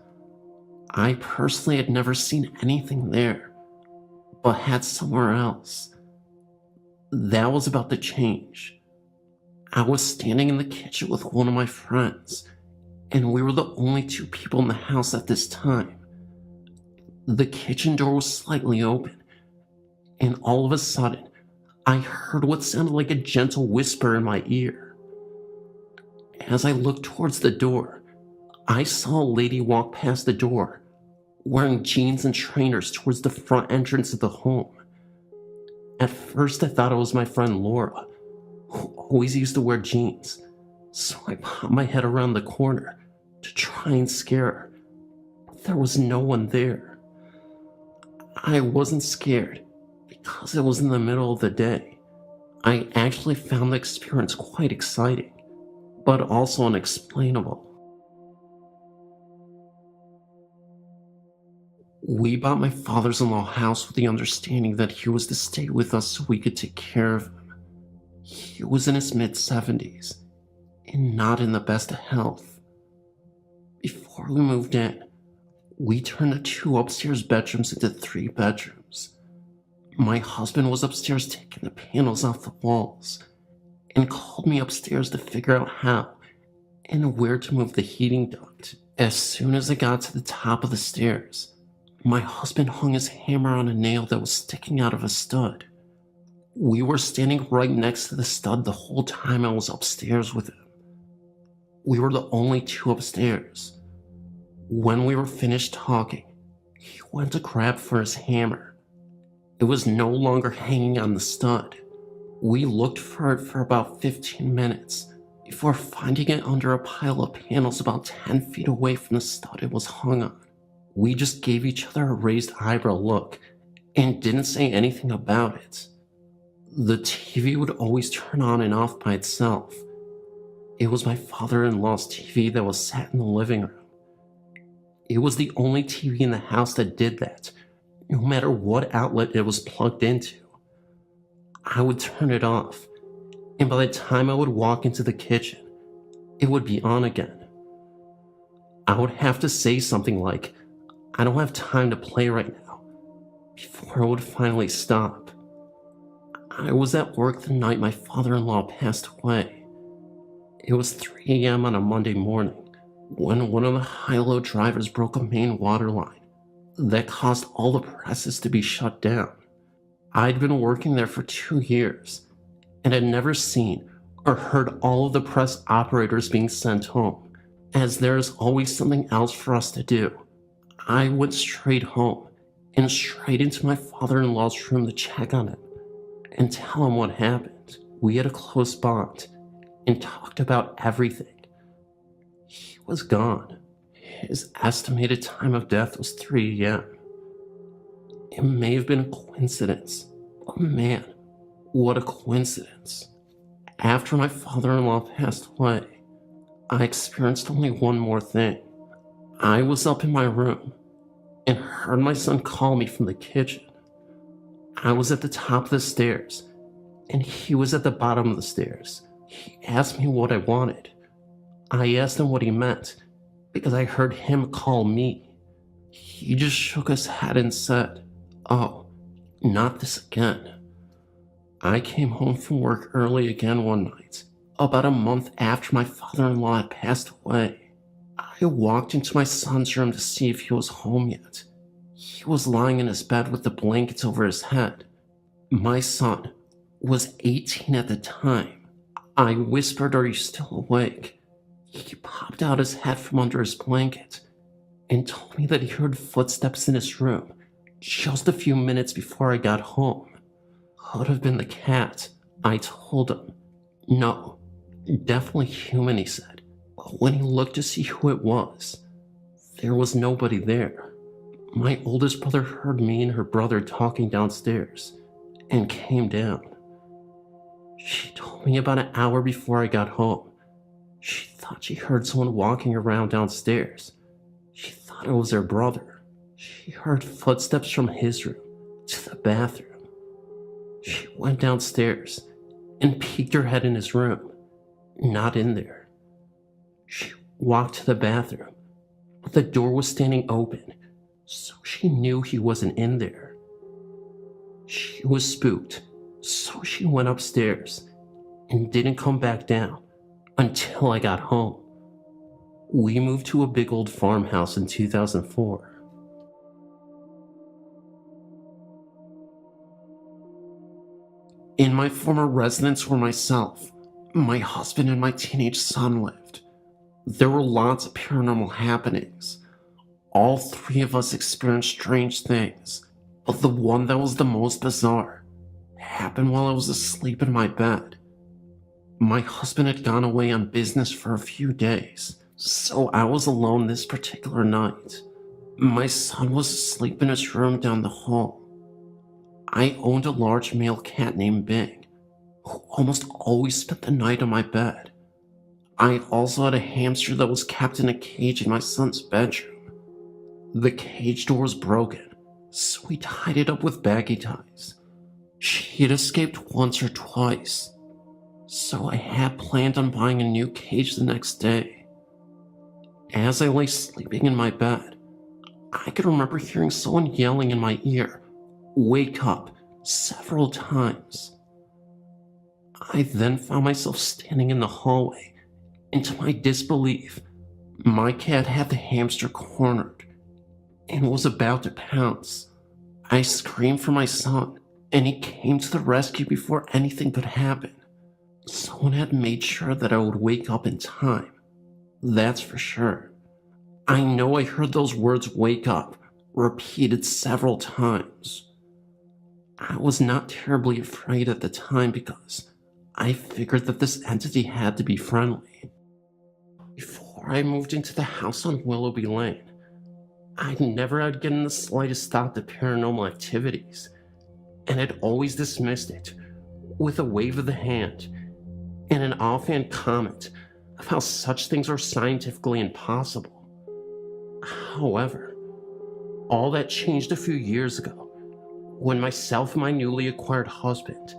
I personally had never seen anything there, but had somewhere else. That was about to change. I was standing in the kitchen with one of my friends, and we were the only two people in the house at this time. The kitchen door was slightly open, and all of a sudden, I heard what sounded like a gentle whisper in my ear. As I looked towards the door, I saw a lady walk past the door, wearing jeans and trainers towards the front entrance of the home. At first I thought it was my friend Laura, who always used to wear jeans, so I popped my head around the corner to try and scare her, but there was no one there. I wasn't scared because it was in the middle of the day. I actually found the experience quite exciting, but also unexplainable. We bought my father-in-law a house with the understanding that he was to stay with us so we could take care of him. He was in his mid-70s and not in the best of health. Before we moved in, we turned the 2 upstairs bedrooms into 3 bedrooms. My husband was upstairs taking the panels off the walls and called me upstairs to figure out how and where to move the heating duct. As soon as I got to the top of the stairs, my husband hung his hammer on a nail that was sticking out of a stud. We were standing right next to the stud the whole time I was upstairs with him. We were the only 2 upstairs. When we were finished talking, he went to grab for his hammer. It was no longer hanging on the stud. We looked for it for about 15 minutes before finding it under a pile of panels about 10 feet away from the stud it was hung on. We just gave each other a raised eyebrow look and didn't say anything about it. The TV would always turn on and off by itself. It was my father-in-law's TV that was sat in the living room. It was the only TV in the house that did that, no matter what outlet it was plugged into. I would turn it off, and by the time I would walk into the kitchen, it would be on again. I would have to say something like, "I don't have time to play right now," before it would finally stop. I was at work the night my father-in-law passed away. It was 3 a.m. on a Monday morning when one of the high-low drivers broke a main water line that caused all the presses to be shut down. I'd been working there for 2 years and had never seen or heard all of the press operators being sent home, as there is always something else for us to do. I went straight home and straight into my father-in-law's room to check on him and tell him what happened. We had a close bond and talked about everything. He was gone. His estimated time of death was 3 a.m. It may have been a coincidence, but man, what a coincidence. After my father-in-law passed away, I experienced only one more thing. I was up in my room and heard my son call me from the kitchen. I was at the top of the stairs and he was at the bottom of the stairs. He asked me what I wanted. I asked him what he meant because I heard him call me. He just shook his head and said, "Oh, not this again." I came home from work early again one night, about a month after my father-in-law had passed away. I walked into my son's room to see if he was home yet. He was lying in his bed with the blankets over his head. My son was 18 at the time. I whispered, "Are you still awake?" He popped out his head from under his blanket and told me that he heard footsteps in his room just a few minutes before I got home. Could have been the cat, I told him. No, definitely human, he said. But when he looked to see who it was, there was nobody there. My oldest brother heard me and her brother talking downstairs and came down. She told me about an hour before I got home. She thought she heard someone walking around downstairs. She thought it was her brother. She heard footsteps from his room to the bathroom. She went downstairs and peeked her head in his room. Not in there. She walked to the bathroom, but the door was standing open so she knew he wasn't in there. She was spooked, so she went upstairs and didn't come back down until I got home. We moved to a big old farmhouse in 2004. In my former residence where myself, my husband, and my teenage son lived, there were lots of paranormal happenings. All three of us experienced strange things, but the one that was the most bizarre happened while I was asleep in my bed. My husband had gone away on business for a few days, so I was alone this particular night. My son was asleep in his room down the hall. I owned a large male cat named Bing, who almost always spent the night on my bed. I also had a hamster that was kept in a cage in my son's bedroom. The cage door was broken, so we tied it up with baggy ties. She had escaped once or twice, so I had planned on buying a new cage the next day. As I lay sleeping in my bed, I could remember hearing someone yelling in my ear, "Wake up," several times. I then found myself standing in the hallway, and to my disbelief, my cat had the hamster cornered and was about to pounce. I screamed for my son, and he came to the rescue before anything could happen. Someone had made sure that I would wake up in time. That's for sure. I know I heard those words "wake up" repeated several times. I was not terribly afraid at the time because I figured that this entity had to be friendly. Before I moved into the house on Willoughby Lane, I never had given the slightest thought to paranormal activities, and had always dismissed it with a wave of the hand and an offhand comment of how such things are scientifically impossible. However, all that changed a few years ago when myself and my newly acquired husband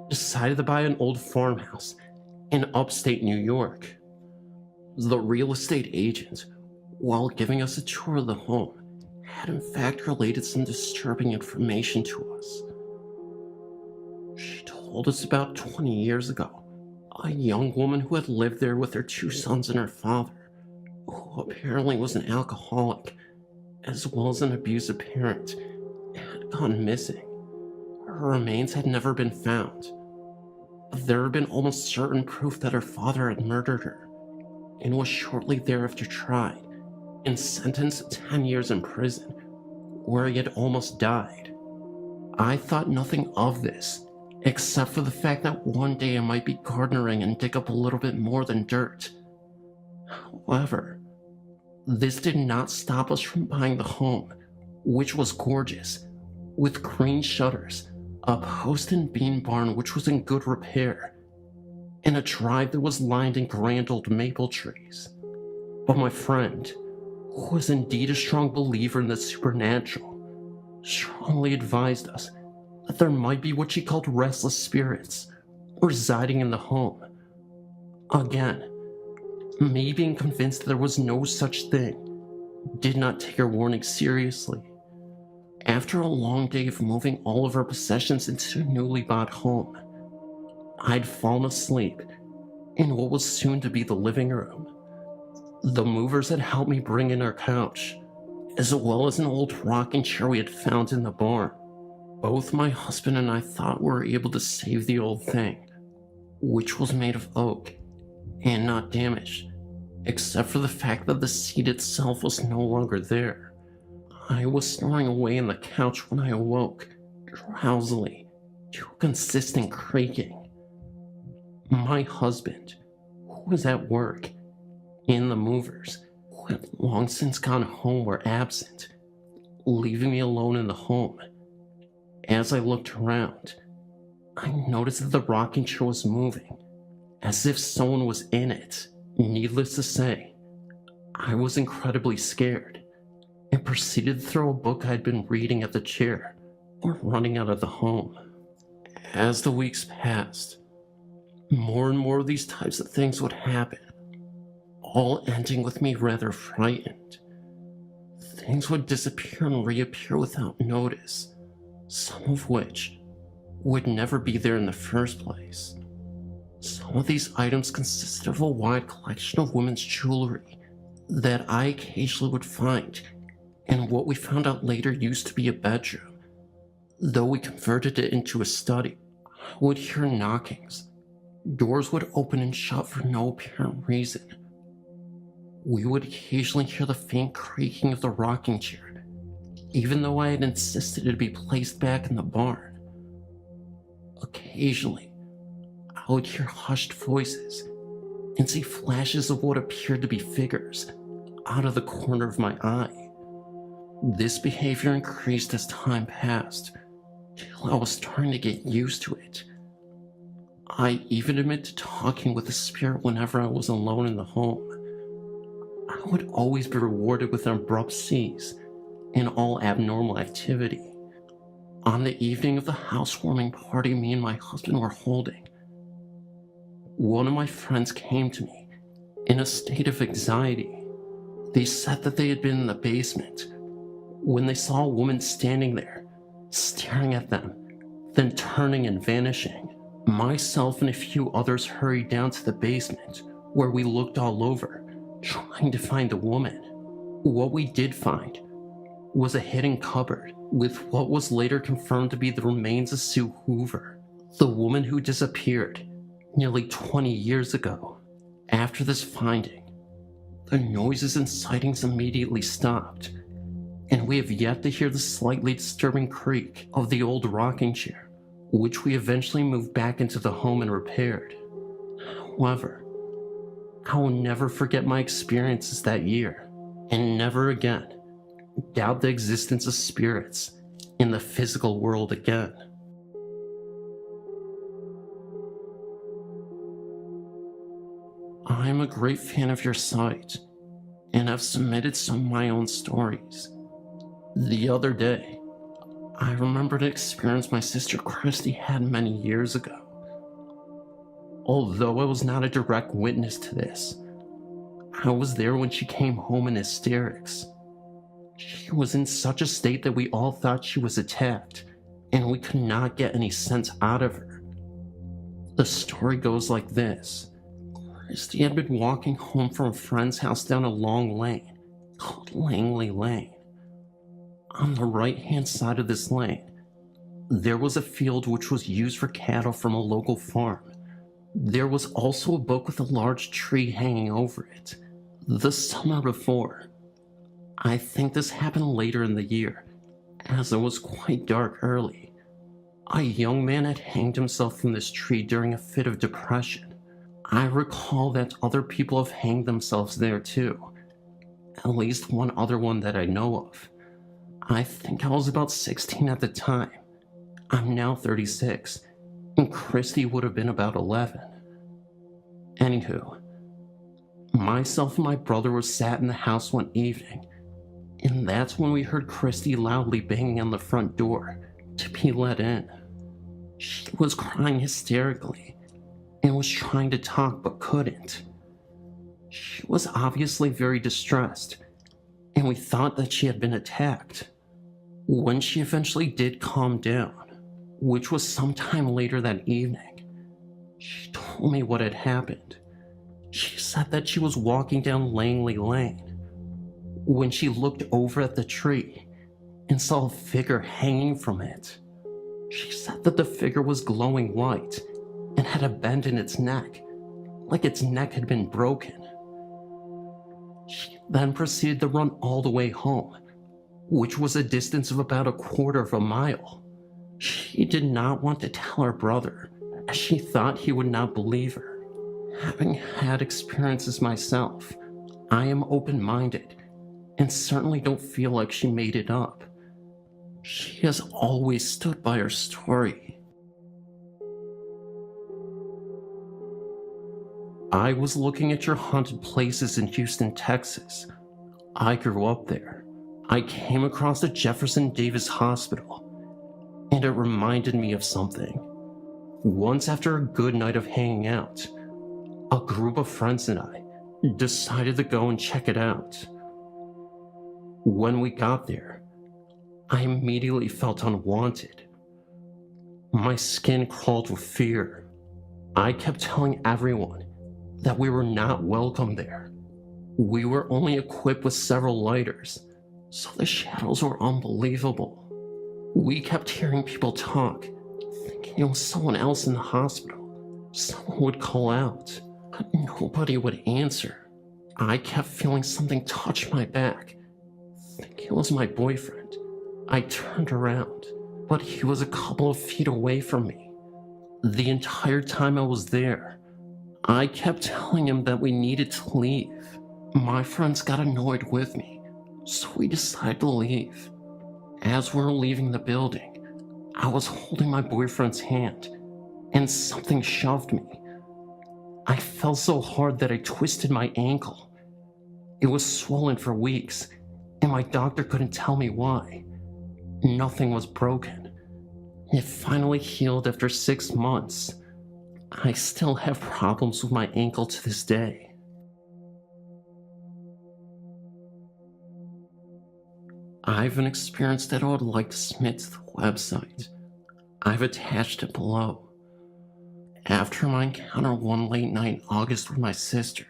decided to buy an old farmhouse in upstate New York. The real estate agent, while giving us a tour of the home, had in fact related some disturbing information to us. She told us about 20 years ago, a young woman who had lived there with her 2 sons and her father, who apparently was an alcoholic, as well as an abusive parent, had gone missing. Her remains had never been found. There had been almost certain proof that her father had murdered her, and was shortly thereafter tried and sentenced to 10 years in prison, where he had almost died. I thought nothing of this, except for the fact that one day I might be gardening and dig up a little bit more than dirt. However, this did not stop us from buying the home, which was gorgeous, with green shutters, a post and beam barn which was in good repair, and a drive that was lined in grand old maple trees. But my friend, who was indeed a strong believer in the supernatural, strongly advised us that there might be what she called restless spirits residing in the home. Again, me being convinced there was no such thing did not take her warning seriously. After a long day of moving all of our possessions into a newly bought home, I'd fallen asleep in what was soon to be the living room. The movers had helped me bring in our couch, as well as an old rocking chair we had found in the barn. Both my husband and I thought we were able to save the old thing, which was made of oak and not damaged, except for the fact that the seat itself was no longer there. I was snoring away on the couch when I awoke, drowsily, to a consistent creaking. My husband, who was at work, and the movers, who had long since gone home, were absent, leaving me alone in the home. As I looked around, I noticed that the rocking chair was moving, as if someone was in it. Needless to say, I was incredibly scared, and proceeded to throw a book I'd been reading at the chair, or running out of the home. As the weeks passed, more and more of these types of things would happen, all ending with me rather frightened. things would disappear and reappear without notice, some of which would never be there in the first place. Some of these items consisted of a wide collection of women's jewelry that I occasionally would find in what we found out later used to be a bedroom. Though we converted it into a study, I would hear knockings. Doors would open and shut for no apparent reason. We would occasionally hear the faint creaking of the rocking chair, even though I had insisted it be placed back in the barn. Occasionally, I would hear hushed voices and see flashes of what appeared to be figures out of the corner of my eye. This behavior increased as time passed, till I was starting to get used to it. I even admit to talking with the spirit whenever I was alone in the home. I would always be rewarded with an abrupt cease in all abnormal activity. On the evening of the housewarming party me and my husband were holding, one of my friends came to me in a state of anxiety. They said that they had been in the basement when they saw a woman standing there, staring at them, then turning and vanishing. Myself and a few others hurried down to the basement, where we looked all over, trying to find the woman. What we did find was a hidden cupboard with what was later confirmed to be the remains of Sue Hoover, the woman who disappeared nearly 20 years ago. After this finding, the noises and sightings immediately stopped, and we have yet to hear the slightly disturbing creak of the old rocking chair, which we eventually moved back into the home and repaired. However, I will never forget my experiences that year, and never again doubt the existence of spirits in the physical world again. I'm a great fan of your site, and I've submitted some of my own stories. The other day, I remembered an experience my sister Christy had many years ago. Although I was not a direct witness to this, I was there when she came home in hysterics. She was in such a state that we all thought she was attacked, and we could not get any sense out of her. The story goes like this. Christy had been walking home from a friend's house down a long lane called Langley Lane. On the right-hand side of this lane, there was a field which was used for cattle from a local farm. There was also a book with a large tree hanging over it. The summer before, I think this happened later in the year, as it was quite dark early, a young man had hanged himself from this tree during a fit of depression. I recall that other people have hanged themselves there too, at least one other one that I know of. I think I was about 16 at the time. I'm now 36, and Christy would have been about 11. Anywho, myself and my brother were sat in the house one evening, and that's when we heard Christy loudly banging on the front door to be let in. She was crying hysterically and was trying to talk but couldn't. She was obviously very distressed, and we thought that she had been attacked. When she eventually did calm down, which was sometime later that evening, she told me what had happened. She said that she was walking down Langley Lane when she looked over at the tree and saw a figure hanging from it. She said that the figure was glowing white and had a bend in its neck, like its neck had been broken. She then proceeded to run all the way home, which was a distance of about 1/4 mile. She did not want to tell her brother, as she thought he would not believe her. Having had experiences myself, I am open-minded and certainly don't feel like she made it up. She has always stood by her story. I was looking at your haunted places in Houston, Texas. I grew up there. I came across the Jefferson Davis Hospital, and it reminded me of something. Once after a good night of hanging out, a group of friends and I decided to go and check it out. When we got there, I immediately felt unwanted. My skin crawled with fear. I kept telling everyone that we were not welcome there. We were only equipped with several lighters, so the shadows were unbelievable. We kept hearing people talk, thinking it was someone else in the hospital. Someone would call out, but nobody would answer. I kept feeling something touch my back, thinking it was my boyfriend. I turned around, but he was a couple of feet away from me. The entire time I was there, I kept telling him that we needed to leave. My friends got annoyed with me, so we decided to leave. As we were leaving the building, I was holding my boyfriend's hand, and something shoved me. I fell so hard that I twisted my ankle. It was swollen for weeks, and my doctor couldn't tell me why. Nothing was broken. It finally healed after 6 months. I still have problems with my ankle to this day. I have an experience that I would like to submit to the website. I've attached it below. After my encounter one late night in August with my sister,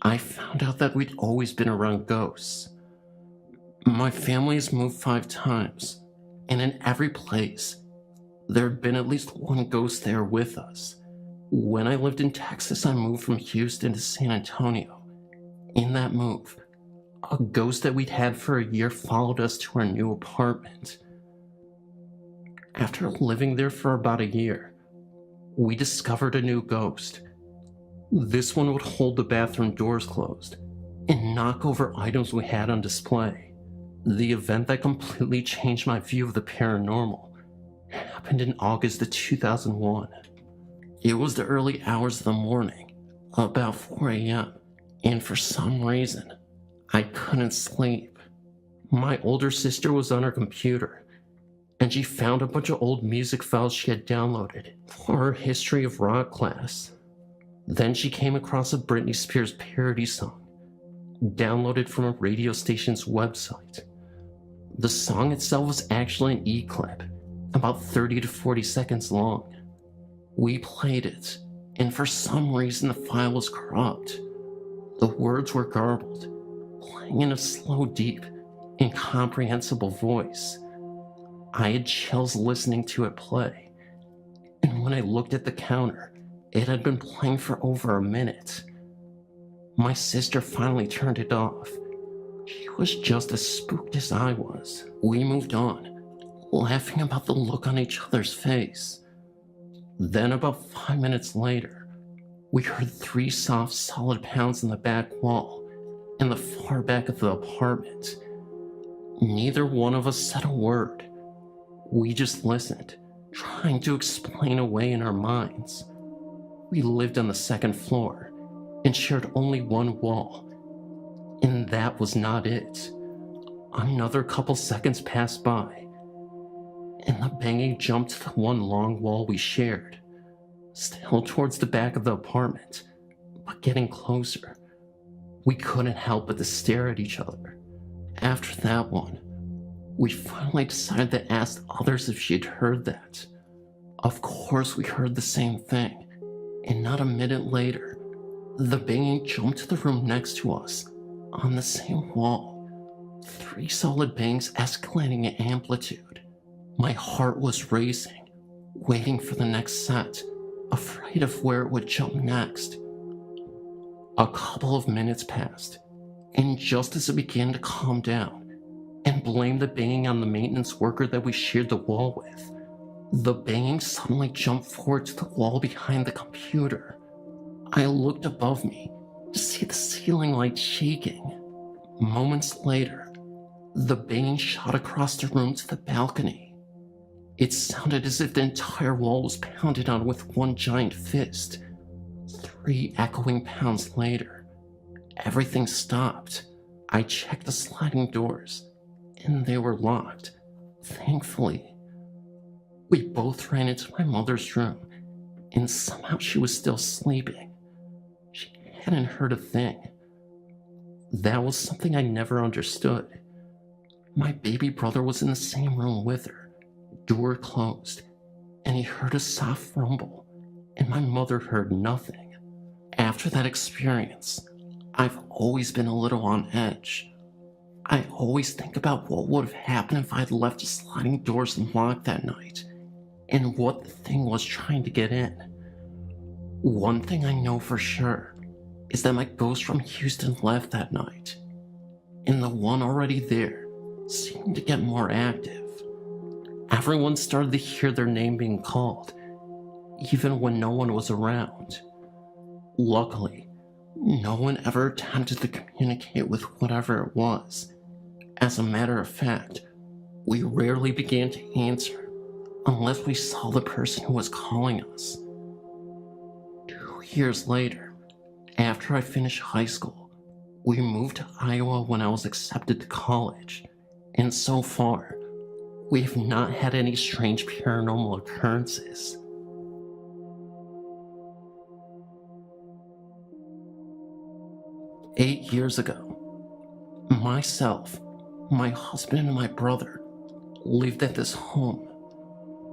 I found out that we'd always been around ghosts. My family has moved 5 times, and in every place, there had been at least one ghost there with us. When I lived in Texas, I moved from Houston to San Antonio. In that move, a ghost that we'd had for a year followed us to our new apartment. After living there for about a year, we discovered a new ghost. This one would hold the bathroom doors closed and knock over items we had on display. The event that completely changed my view of the paranormal happened in August of 2001. It was the early hours of the morning, about 4 a.m., and for some reason, I couldn't sleep. My older sister was on her computer, and she found a bunch of old music files she had downloaded for her history of rock class. Then she came across a Britney Spears parody song, downloaded from a radio station's website. The song itself was actually an E-clip, about 30 to 40 seconds long. We played it, and for some reason the file was corrupt. The words were garbled, playing in a slow, deep, incomprehensible voice. I had chills listening to it play, and when I looked at the counter, it had been playing for over a minute. My sister finally turned it off. She was just as spooked as I was. We moved on, laughing about the look on each other's face. Then about 5 minutes later, we heard 3 soft, solid pounds in the back wall in the far back of the apartment. Neither one of us said a word. We just listened, trying to explain away in our minds. We lived on the 2nd floor and shared only one wall, and that was not it. Another couple seconds passed by, and the banging jumped to the one long wall we shared, still towards the back of the apartment, but getting closer. We couldn't help but to stare at each other. After that one, we finally decided to ask others if she'd heard that. Of course we heard the same thing, and not a minute later, the banging jumped to the room next to us, on the same wall. 3 solid bangs escalating in amplitude. My heart was racing, waiting for the next set, afraid of where it would jump next. A couple of minutes passed, and just as it began to calm down, and blame the banging on the maintenance worker that we shared the wall with, the banging suddenly jumped forward to the wall behind the computer. I looked above me to see the ceiling light shaking. Moments later, the banging shot across the room to the balcony. It sounded as if the entire wall was pounded on with one giant fist. 3 echoing pounds later, everything stopped. I checked the sliding doors, and they were locked, thankfully. We both ran into my mother's room, and somehow she was still sleeping. She hadn't heard a thing. That was something I never understood. My baby brother was in the same room with her, door closed, and he heard a soft rumble, and my mother heard nothing. After that experience, I've always been a little on edge. I always think about what would have happened if I had left the sliding doors unlocked that night, and what the thing was trying to get in. One thing I know for sure is that my ghost from Houston left that night, and the one already there seemed to get more active. Everyone started to hear their name being called, even when no one was around. Luckily, no one ever attempted to communicate with whatever it was. As a matter of fact, we rarely began to answer unless we saw the person who was calling us. 2 years later, after I finished high school, we moved to Iowa when I was accepted to college, and so far, we have not had any strange paranormal occurrences. "8 years ago, myself, my husband, and my brother lived at this home.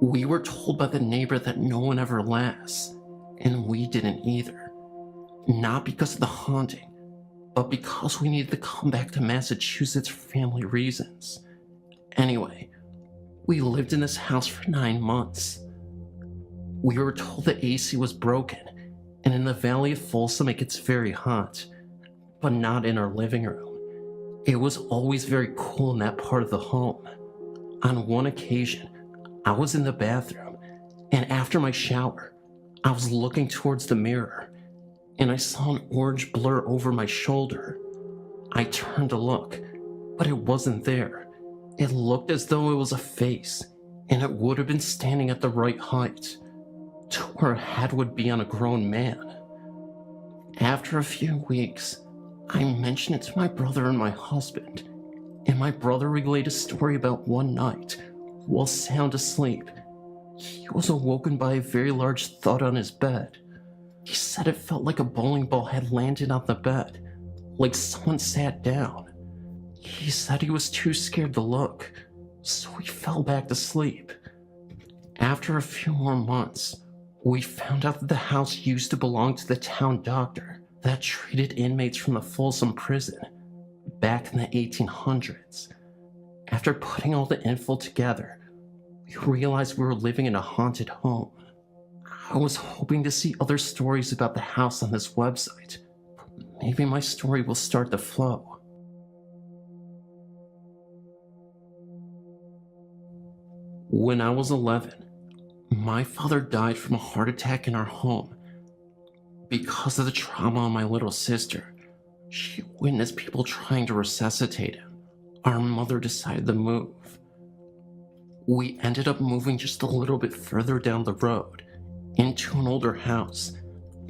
We were told by the neighbor that no one ever lasts, and we didn't either. Not because of the haunting, but because we needed to come back to Massachusetts for family reasons. Anyway, we lived in this house for 9 months. We were told the AC was broken, and in the Valley of Folsom it gets very hot, but not in our living room. It was always very cool in that part of the home. On one occasion, I was in the bathroom, and after my shower, I was looking towards the mirror, and I saw an orange blur over my shoulder. I turned to look, but it wasn't there. It looked as though it was a face, and it would have been standing at the right height, to where a head would be on a grown man. After a few weeks, I mentioned it to my brother and my husband, and my brother relayed a story about one night, while sound asleep, he was awoken by a very large thud on his bed. He said it felt like a bowling ball had landed on the bed, like someone sat down. He said he was too scared to look, so he fell back to sleep. After a few more months, we found out that the house used to belong to the town doctor that treated inmates from the Folsom prison back in the 1800s. After putting all the info together, we realized we were living in a haunted home. I was hoping to see other stories about the house on this website, but maybe my story will start to flow. When I was 11, my father died from a heart attack in our home. Because of the trauma on my little sister, she witnessed people trying to resuscitate him. Our mother decided to move. We ended up moving just a little bit further down the road, into an older house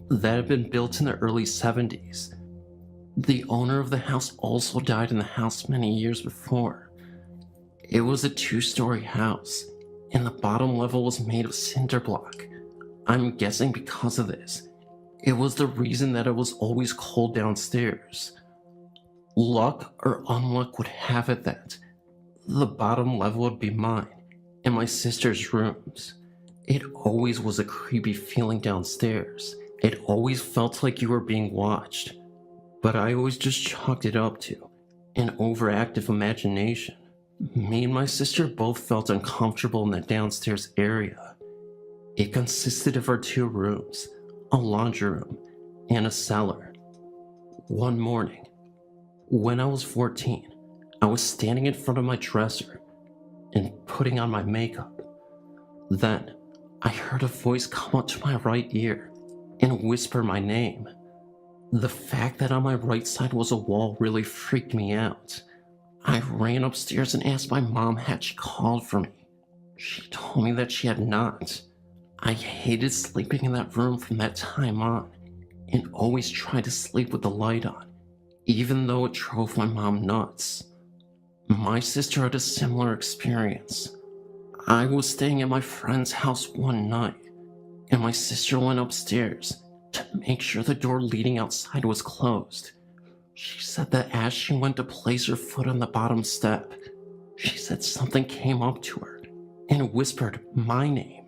that had been built in the early 70s. The owner of the house also died in the house many years before. It was a 2-story house, and the bottom level was made of cinder block. I'm guessing because of this, it was the reason that it was always cold downstairs. Luck or unluck would have it that the bottom level would be mine and my sister's rooms. It always was a creepy feeling downstairs. It always felt like you were being watched, but I always just chalked it up to an overactive imagination. Me and my sister both felt uncomfortable in the downstairs area. It consisted of our 2 rooms, a laundry room, and a cellar. One morning, when I was 14, I was standing in front of my dresser and putting on my makeup. Then, I heard a voice come up to my right ear and whisper my name. The fact that on my right side was a wall really freaked me out. I ran upstairs and asked my mom had she called for me. She told me that she had not. I hated sleeping in that room from that time on, and always tried to sleep with the light on, even though it drove my mom nuts. My sister had a similar experience. I was staying at my friend's house one night, and my sister went upstairs to make sure the door leading outside was closed. She said that as she went to place her foot on the bottom step, She said something came up to her and whispered my name.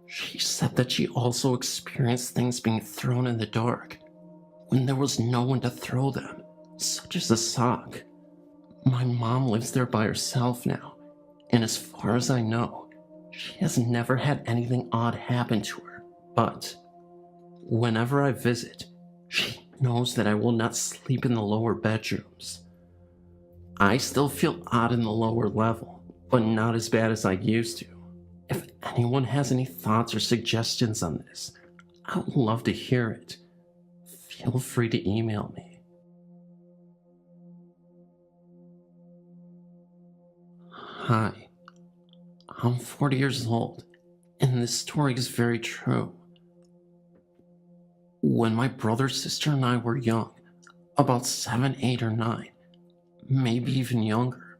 She said that she also experienced things being thrown in the dark when there was no one to throw them, such as a sock. My mom lives there by herself now, and as far as I know, she has never had anything odd happen to her. But whenever I visit, she knows that I will not sleep in the lower bedrooms. I still feel odd in the lower level, but not as bad as I used to. If anyone has any thoughts or suggestions on this, I would love to hear it. Feel free to email me. Hi, I'm 40 years old, and this story is very true. When my brother, sister, and I were young, about 7, 8, or 9, maybe even younger,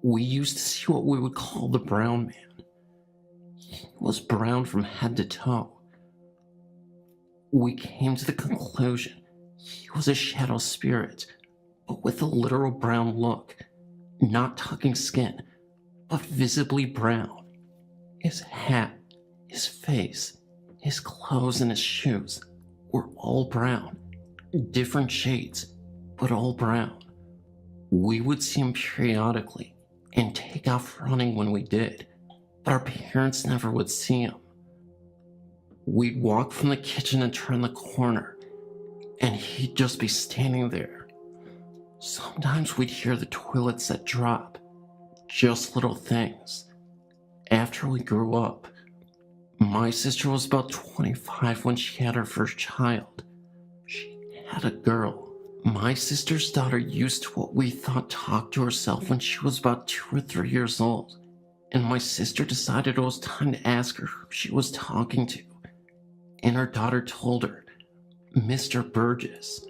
we used to see what we would call the brown man. He was brown from head to toe. We came to the conclusion he was a shadow spirit, but with a literal brown look, not tucking skin, but visibly brown. His hat, his face, his clothes, and his shoes were all brown, different shades, but all brown. We would see him periodically and take off running when we did, but our parents never would see him. We'd walk from the kitchen and turn the corner, and he'd just be standing there. Sometimes we'd hear the toilet set drop, just little things. After we grew up, my sister was about 25 when she had her first child. She had a girl. My sister's daughter used to what we thought talk to herself when she was about 2 or 3 years old, and my sister decided it was time to ask her who she was talking to, and her daughter told her, Mr. Burgess.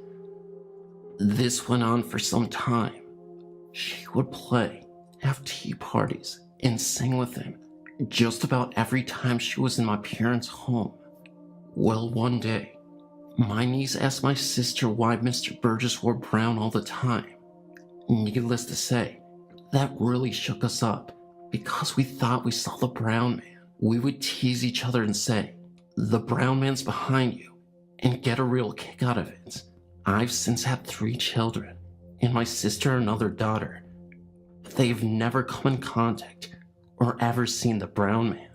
This went on for some time. She would play, have tea parties, and sing with him just about every time she was in my parents' home. Well, one day, my niece asked my sister why Mr. Burgess wore brown all the time. Needless to say, that really shook us up because we thought we saw the brown man. We would tease each other and say, the brown man's behind you, and get a real kick out of it. I've since had 3 children, and my sister another daughter, but they've never come in contact or ever seen the brown man.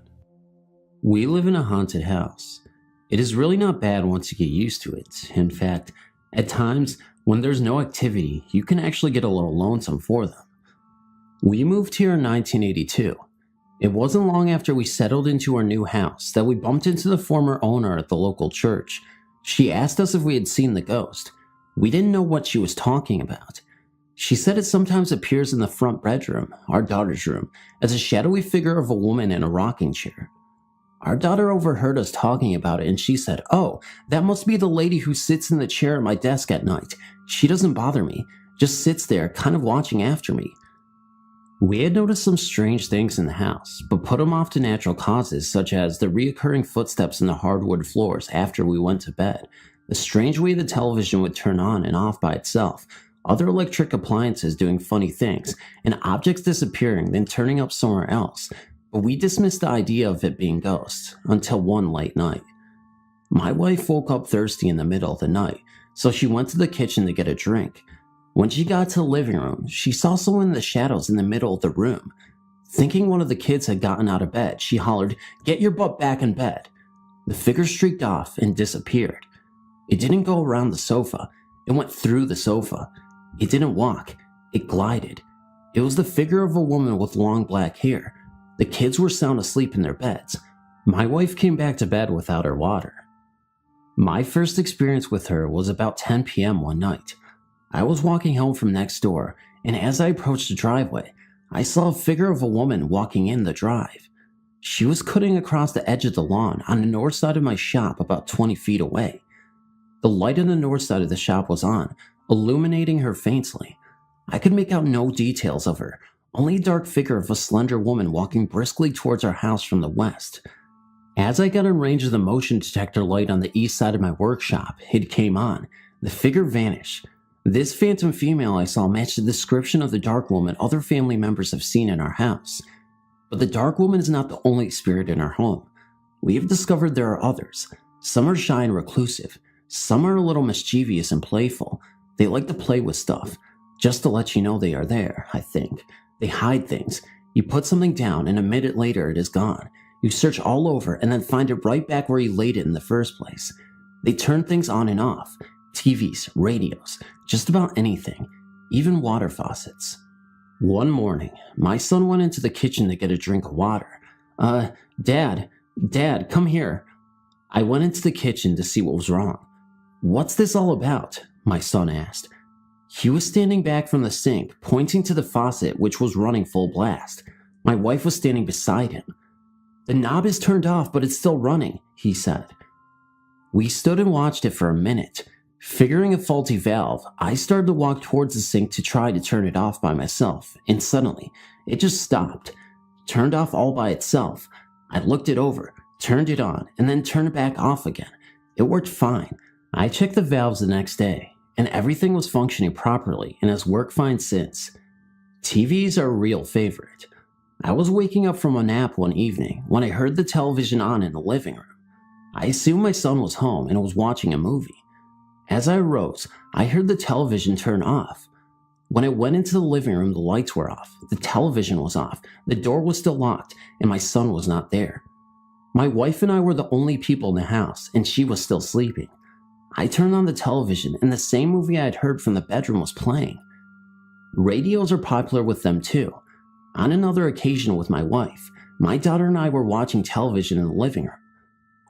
We live in a haunted house. It is really not bad once you get used to it. In fact, at times, when there's no activity, you can actually get a little lonesome for them. We moved here in 1982. It wasn't long after we settled into our new house that we bumped into the former owner at the local church. She asked us if we had seen the ghost. We didn't know what she was talking about. She said it sometimes appears in the front bedroom, our daughter's room, as a shadowy figure of a woman in a rocking chair. Our daughter overheard us talking about it and she said, "Oh, that must be the lady who sits in the chair at my desk at night. She doesn't bother me, just sits there kind of watching after me." We had noticed some strange things in the house, but put them off to natural causes such as the reoccurring footsteps in the hardwood floors after we went to bed, the strange way the television would turn on and off by itself, other electric appliances doing funny things, and objects disappearing then turning up somewhere else. But we dismissed the idea of it being ghosts until one late night. My wife woke up thirsty in the middle of the night, so she went to the kitchen to get a drink. When she got to the living room, she saw someone in the shadows in the middle of the room. Thinking one of the kids had gotten out of bed, she hollered, "Get your butt back in bed." The figure streaked off and disappeared. It didn't go around the sofa, it went through the sofa. It didn't walk, it glided. It was the figure of a woman with long black hair. The kids were sound asleep in their beds. My wife came back to bed without her water. My first experience with her was about 10 p.m. one night. I was walking home from next door, and as I approached the driveway, I saw a figure of a woman walking in the drive. She was cutting across the edge of the lawn on the north side of my shop about 20 feet away. The light on the north side of the shop was on, illuminating her faintly. I could make out no details of her, only a dark figure of a slender woman walking briskly towards our house from the west. As I got in range of the motion detector light on the east side of my workshop, it came on. The figure vanished. This phantom female I saw matched the description of the dark woman other family members have seen in our house. But the dark woman is not the only spirit in our home. We have discovered there are others. Some are shy and reclusive. Some are a little mischievous and playful. They like to play with stuff, just to let you know they are there, I think. They hide things. You put something down and a minute later it is gone. You search all over and then find it right back where you laid it in the first place. They turn things on and off. TVs, radios, just about anything, even water faucets. One morning, my son went into the kitchen to get a drink of water. Dad, come here. I went into the kitchen to see what was wrong. What's this all about? My son asked. He was standing back from the sink, pointing to the faucet which was running full blast. My wife was standing beside him. The knob is turned off, but it's still running, he said. We stood and watched it for a minute. Figuring a faulty valve, I started to walk towards the sink to try to turn it off by myself, and suddenly, it just stopped. Turned off all by itself. I looked it over, turned it on, and then turned it back off again. It worked fine. I checked the valves the next day, and everything was functioning properly and has worked fine since. TVs are a real favorite. I was waking up from a nap one evening when I heard the television on in the living room. I assumed my son was home and was watching a movie. As I arose, I heard the television turn off. When I went into the living room, the lights were off, the television was off, the door was still locked, and my son was not there. My wife and I were the only people in the house, and she was still sleeping. I turned on the television, and the same movie I had heard from the bedroom was playing. Radios are popular with them too. On another occasion with my wife, my daughter and I were watching television in the living room.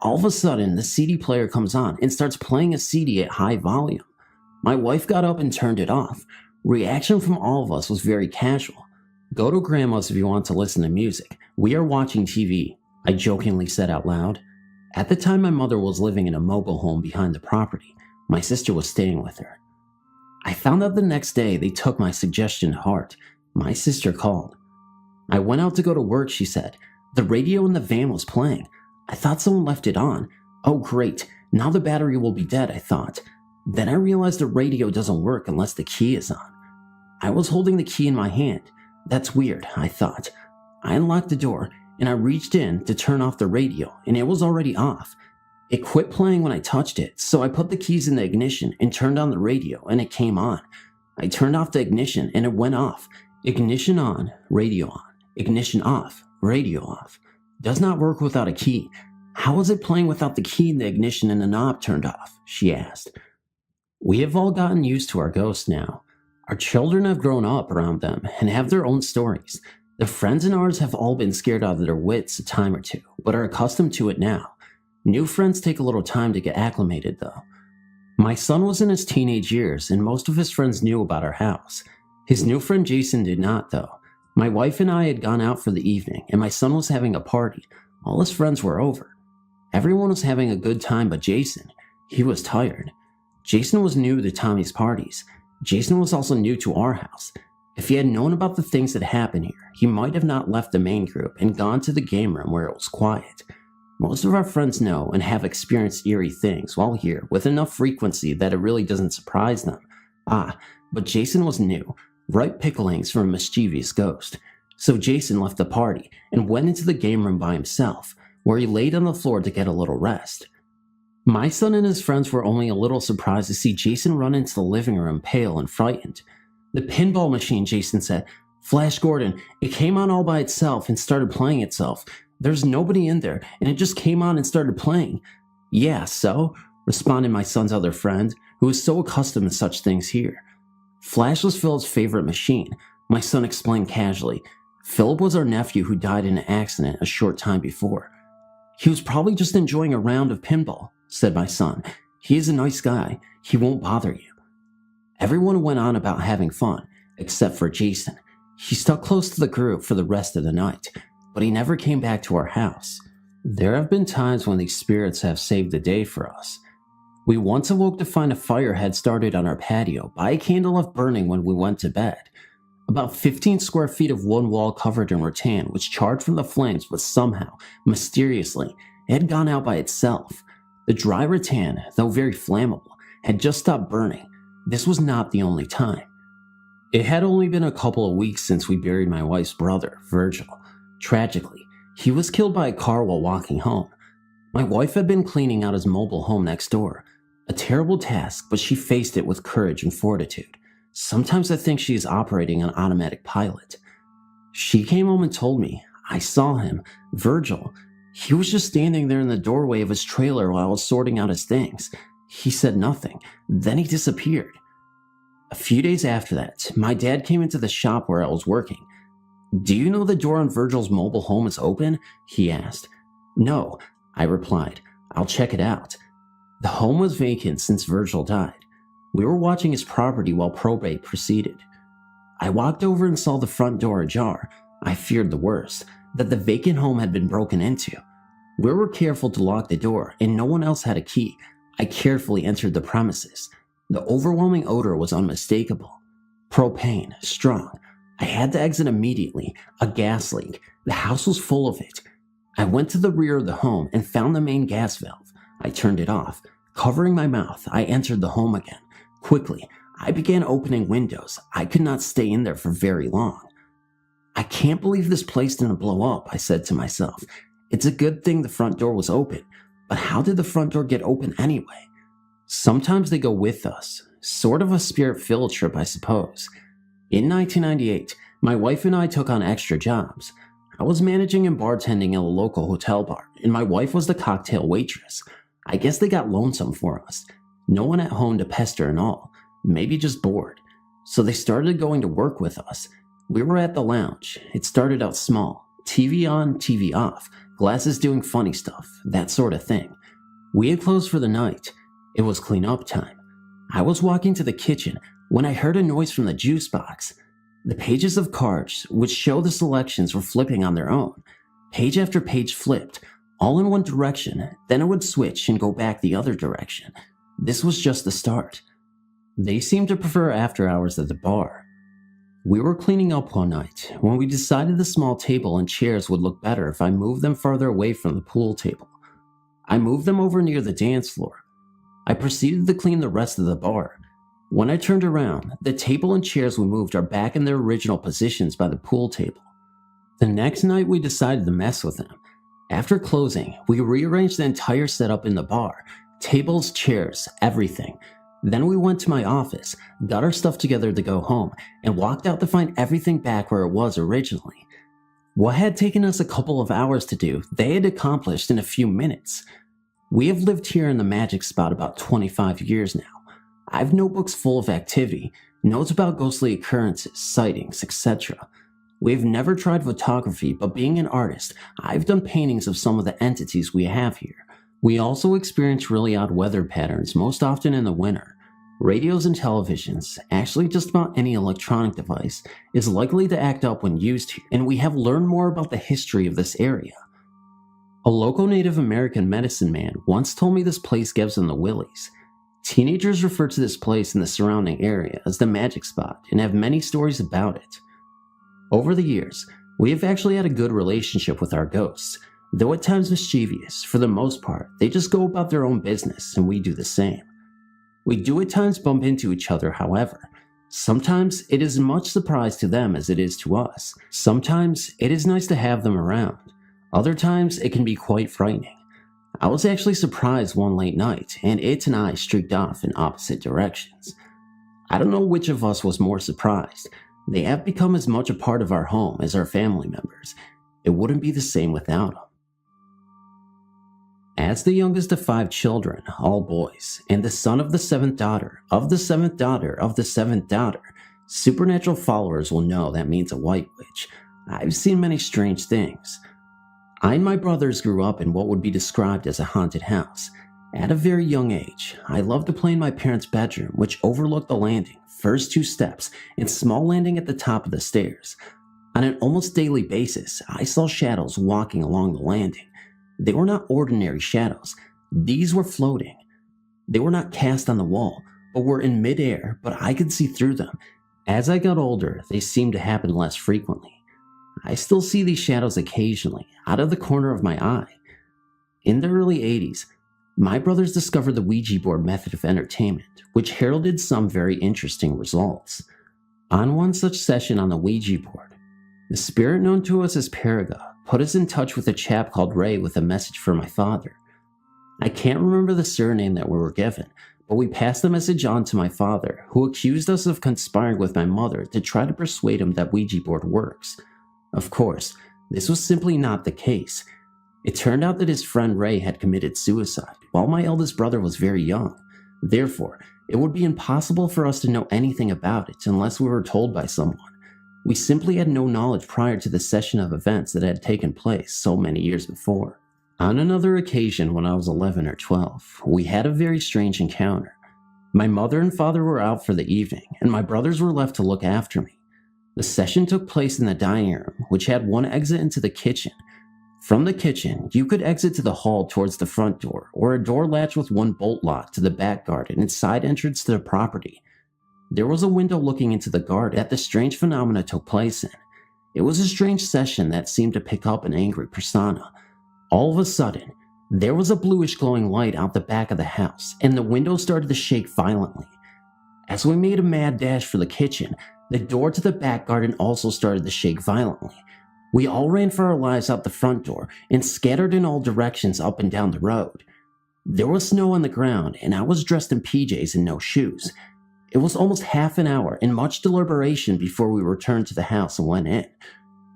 All of a sudden, the CD player comes on and starts playing a CD at high volume. My wife got up and turned it off. Reaction from all of us was very casual. Go to grandma's if you want to listen to music. We are watching TV, I jokingly said out loud. At the time, my mother was living in a mobile home behind the property. My sister was staying with her. I found out the next day they took my suggestion to heart. My sister called. I went out to go to work, she said. The radio in the van was playing. I thought someone left it on. Oh great, now the battery will be dead, I thought. Then I realized the radio doesn't work unless the key is on. I was holding the key in my hand. That's weird, I thought. I unlocked the door and I reached in to turn off the radio and it was already off. It quit playing when I touched it, so I put the keys in the ignition and turned on the radio and it came on. I turned off the ignition and it went off. Ignition on, radio on. Ignition off, radio off. Does not work without a key. How was it playing without the key in the ignition and the knob turned off? She asked. We have all gotten used to our ghosts now. Our children have grown up around them and have their own stories. Their friends and ours have all been scared out of their wits a time or two, but are accustomed to it now. New friends take a little time to get acclimated though. My son was in his teenage years and most of his friends knew about our house. His new friend Jason did not though. My wife and I had gone out for the evening, and my son was having a party. All his friends were over. Everyone was having a good time but Jason. He was tired. Jason was new to Tommy's parties. Jason was also new to our house. If he had known about the things that happened here, he might have not left the main group and gone to the game room where it was quiet. Most of our friends know and have experienced eerie things while here with enough frequency that it really doesn't surprise them. But Jason was new. Ripe picklings from a mischievous ghost. So Jason left the party and went into the game room by himself, where he laid on the floor to get a little rest. My son and his friends were only a little surprised to see Jason run into the living room pale and frightened. The pinball machine, Jason said. Flash Gordon, it came on all by itself and started playing itself. There's nobody in there, and it just came on and started playing. Yeah, so? Responded my son's other friend, who was so accustomed to such things here. Flash was Philip's favorite machine, my son explained casually. Philip was our nephew who died in an accident a short time before. He was probably just enjoying a round of pinball, said my son. He is a nice guy. He won't bother you. Everyone went on about having fun, except for Jason. He stuck close to the group for the rest of the night, but he never came back to our house. There have been times when these spirits have saved the day for us. We once awoke to find a fire had started on our patio by a candle left burning when we went to bed. About 15 square feet of one wall covered in rattan was charred from the flames, but somehow, mysteriously, it had gone out by itself. The dry rattan, though very flammable, had just stopped burning. this was not the only time. It had only been a couple of weeks since we buried my wife's brother, Virgil. Tragically, he was killed by a car while walking home. My wife had been cleaning out his mobile home next door. A terrible task, but she faced it with courage and fortitude. Sometimes I think she is operating on automatic pilot. She came home and told me, I saw him, Virgil. He was just standing there in the doorway of his trailer while I was sorting out his things. He said nothing. Then he disappeared. A few days after that, my dad came into the shop where I was working. Do you know the door on Virgil's mobile home is open? He asked. No, I replied. I'll check it out. The home was vacant since Virgil died. We were watching his property while probate proceeded. I walked over and saw the front door ajar. I feared the worst, that the vacant home had been broken into. We were careful to lock the door, and no one else had a key. I carefully entered the premises. The overwhelming odor was unmistakable. Propane, strong. I had to exit immediately. A gas leak. The house was full of it. I went to the rear of the home and found the main gas valve. I turned it off. Covering my mouth, I entered the home again. Quickly, I began opening windows. I could not stay in there for very long. I can't believe this place didn't blow up, I said to myself. It's a good thing the front door was open, but how did the front door get open anyway? Sometimes they go with us, sort of a spirit field trip, I suppose. In 1998, my wife and I took on extra jobs. I was managing and bartending at a local hotel bar, and my wife was the cocktail waitress. I guess they got lonesome for us. No one at home to pester and all, maybe just bored. So they started going to work with us. We were at the lounge. It started out small, TV on, TV off, glasses doing funny stuff, that sort of thing. We had closed for the night. It was clean up time. I was walking to the kitchen when I heard a noise from the juice box. The pages of cards, which show the selections, were flipping on their own. Page after page flipped, all in one direction, then it would switch and go back the other direction. This was just the start. They seemed to prefer after hours at the bar. We were cleaning up one night when we decided the small table and chairs would look better if I moved them farther away from the pool table. I moved them over near the dance floor. I proceeded to clean the rest of the bar. When I turned around, the table and chairs we moved are back in their original positions by the pool table. The next night we decided to mess with them. After closing, we rearranged the entire setup in the bar, tables, chairs, everything. Then we went to my office, got our stuff together to go home, and walked out to find everything back where it was originally. What had taken us a couple of hours to do, they had accomplished in a few minutes. We have lived here in the magic spot about 25 years now. I have notebooks full of activity, notes about ghostly occurrences, sightings, etc. We've never tried photography, but being an artist, I've done paintings of some of the entities we have here. We also experience really odd weather patterns, most often in the winter. Radios and televisions, actually just about any electronic device, is likely to act up when used here, and we have learned more about the history of this area. A local Native American medicine man once told me this place gives them the willies. Teenagers refer to this place and the surrounding area as the magic spot and have many stories about it. Over the years, we have actually had a good relationship with our ghosts. Though at times mischievous, for the most part, they just go about their own business and we do the same. We do at times bump into each other, however. Sometimes it is as much surprise to them as it is to us. Sometimes it is nice to have them around. Other times it can be quite frightening. I was actually surprised one late night and it and I streaked off in opposite directions. I don't know which of us was more surprised. They have become as much a part of our home as our family members. It wouldn't be the same without them. As the youngest of 5 children, all boys, and the son of the 7th daughter, of the 7th daughter, of the 7th daughter, supernatural followers will know that means a white witch. I've seen many strange things. I and my brothers grew up in what would be described as a haunted house. At a very young age, I loved to play in my parents' bedroom, which overlooked the landing, first 2 steps, and small landing at the top of the stairs. On an almost daily basis, I saw shadows walking along the landing. They were not ordinary shadows. These were floating. They were not cast on the wall, but were in midair, but I could see through them. As I got older, they seemed to happen less frequently. I still see these shadows occasionally, out of the corner of my eye. In the early 80s, my brothers discovered the Ouija board method of entertainment, which heralded some very interesting results. On one such session on the Ouija board, the spirit known to us as Paraga put us in touch with a chap called Ray with a message for my father. I can't remember the surname that we were given, but we passed the message on to my father, who accused us of conspiring with my mother to try to persuade him that Ouija board works. Of course, this was simply not the case. It turned out that his friend Ray had committed suicide, while my eldest brother was very young. Therefore, it would be impossible for us to know anything about it unless we were told by someone. We simply had no knowledge prior to the session of events that had taken place so many years before. On another occasion when I was 11 or 12, we had a very strange encounter. My mother and father were out for the evening, and my brothers were left to look after me. The session took place in the dining room, which had one exit into the kitchen. From the kitchen, you could exit to the hall towards the front door, or a door latch with one bolt lock to the back garden and side entrance to the property. There was a window looking into the garden that the strange phenomena took place in. It was a strange session that seemed to pick up an angry persona. All of a sudden, there was a bluish glowing light out the back of the house, and the window started to shake violently. As we made a mad dash for the kitchen, the door to the back garden also started to shake violently. We all ran for our lives out the front door and scattered in all directions up and down the road. There was snow on the ground, and I was dressed in PJs and no shoes. It was almost half an hour and much deliberation before we returned to the house and went in.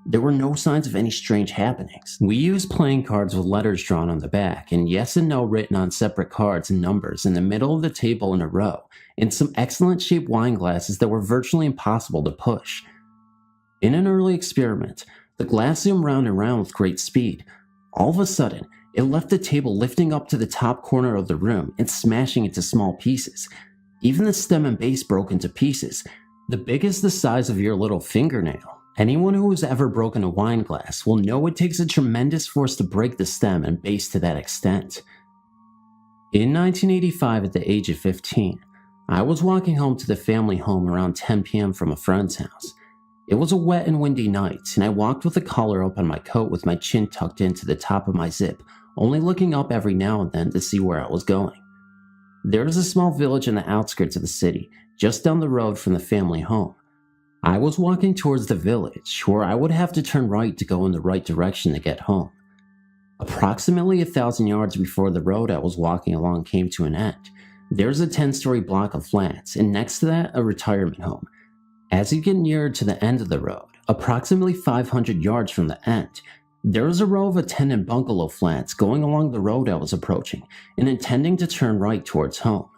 There were no signs of any strange happenings. We used playing cards with letters drawn on the back and yes and no written on separate cards and numbers in the middle of the table in a row, and some excellent shaped wine glasses that were virtually impossible to push. In an early experiment, the glass zoomed round and round with great speed. All of a sudden, it left the table lifting up to the top corner of the room and smashing into small pieces. Even the stem and base broke into pieces, the biggest the size of your little fingernail. Anyone who has ever broken a wine glass will know it takes a tremendous force to break the stem and base to that extent. In 1985, at the age of 15, I was walking home to the family home around 10 p.m. from a friend's house. It was a wet and windy night, and I walked with the collar up on my coat with my chin tucked into the top of my zip, only looking up every now and then to see where I was going. There was a small village in the outskirts of the city, just down the road from the family home. I was walking towards the village, where I would have to turn right to go in the right direction to get home. Approximately 1,000 yards before the road I was walking along came to an end, there's a 10-story block of flats, and next to that, a retirement home. As you get nearer to the end of the road, approximately 500 yards from the end, there was a row of a tenant bungalow flats going along the road I was approaching and intending to turn right towards home.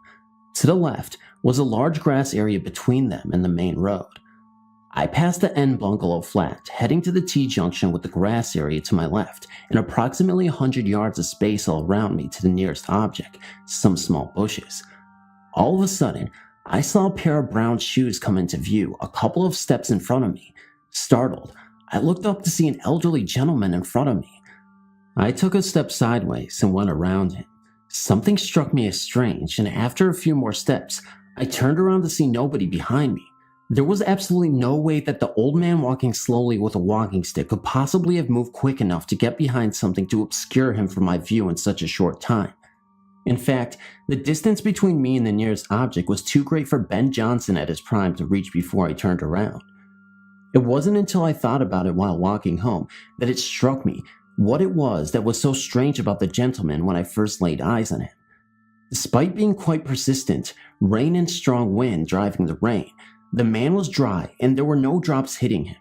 To the left was a large grass area between them and the main road. I passed the end bungalow flat, heading to the T-junction with the grass area to my left and approximately 100 yards of space all around me to the nearest object, some small bushes. All of a sudden, I saw a pair of brown shoes come into view a couple of steps in front of me. Startled, I looked up to see an elderly gentleman in front of me. I took a step sideways and went around him. Something struck me as strange, and after a few more steps, I turned around to see nobody behind me. There was absolutely no way that the old man walking slowly with a walking stick could possibly have moved quick enough to get behind something to obscure him from my view in such a short time. In fact, the distance between me and the nearest object was too great for Ben Johnson at his prime to reach before I turned around. It wasn't until I thought about it while walking home that it struck me what it was that was so strange about the gentleman when I first laid eyes on him. Despite being quite persistent, rain and strong wind driving the rain, the man was dry and there were no drops hitting him.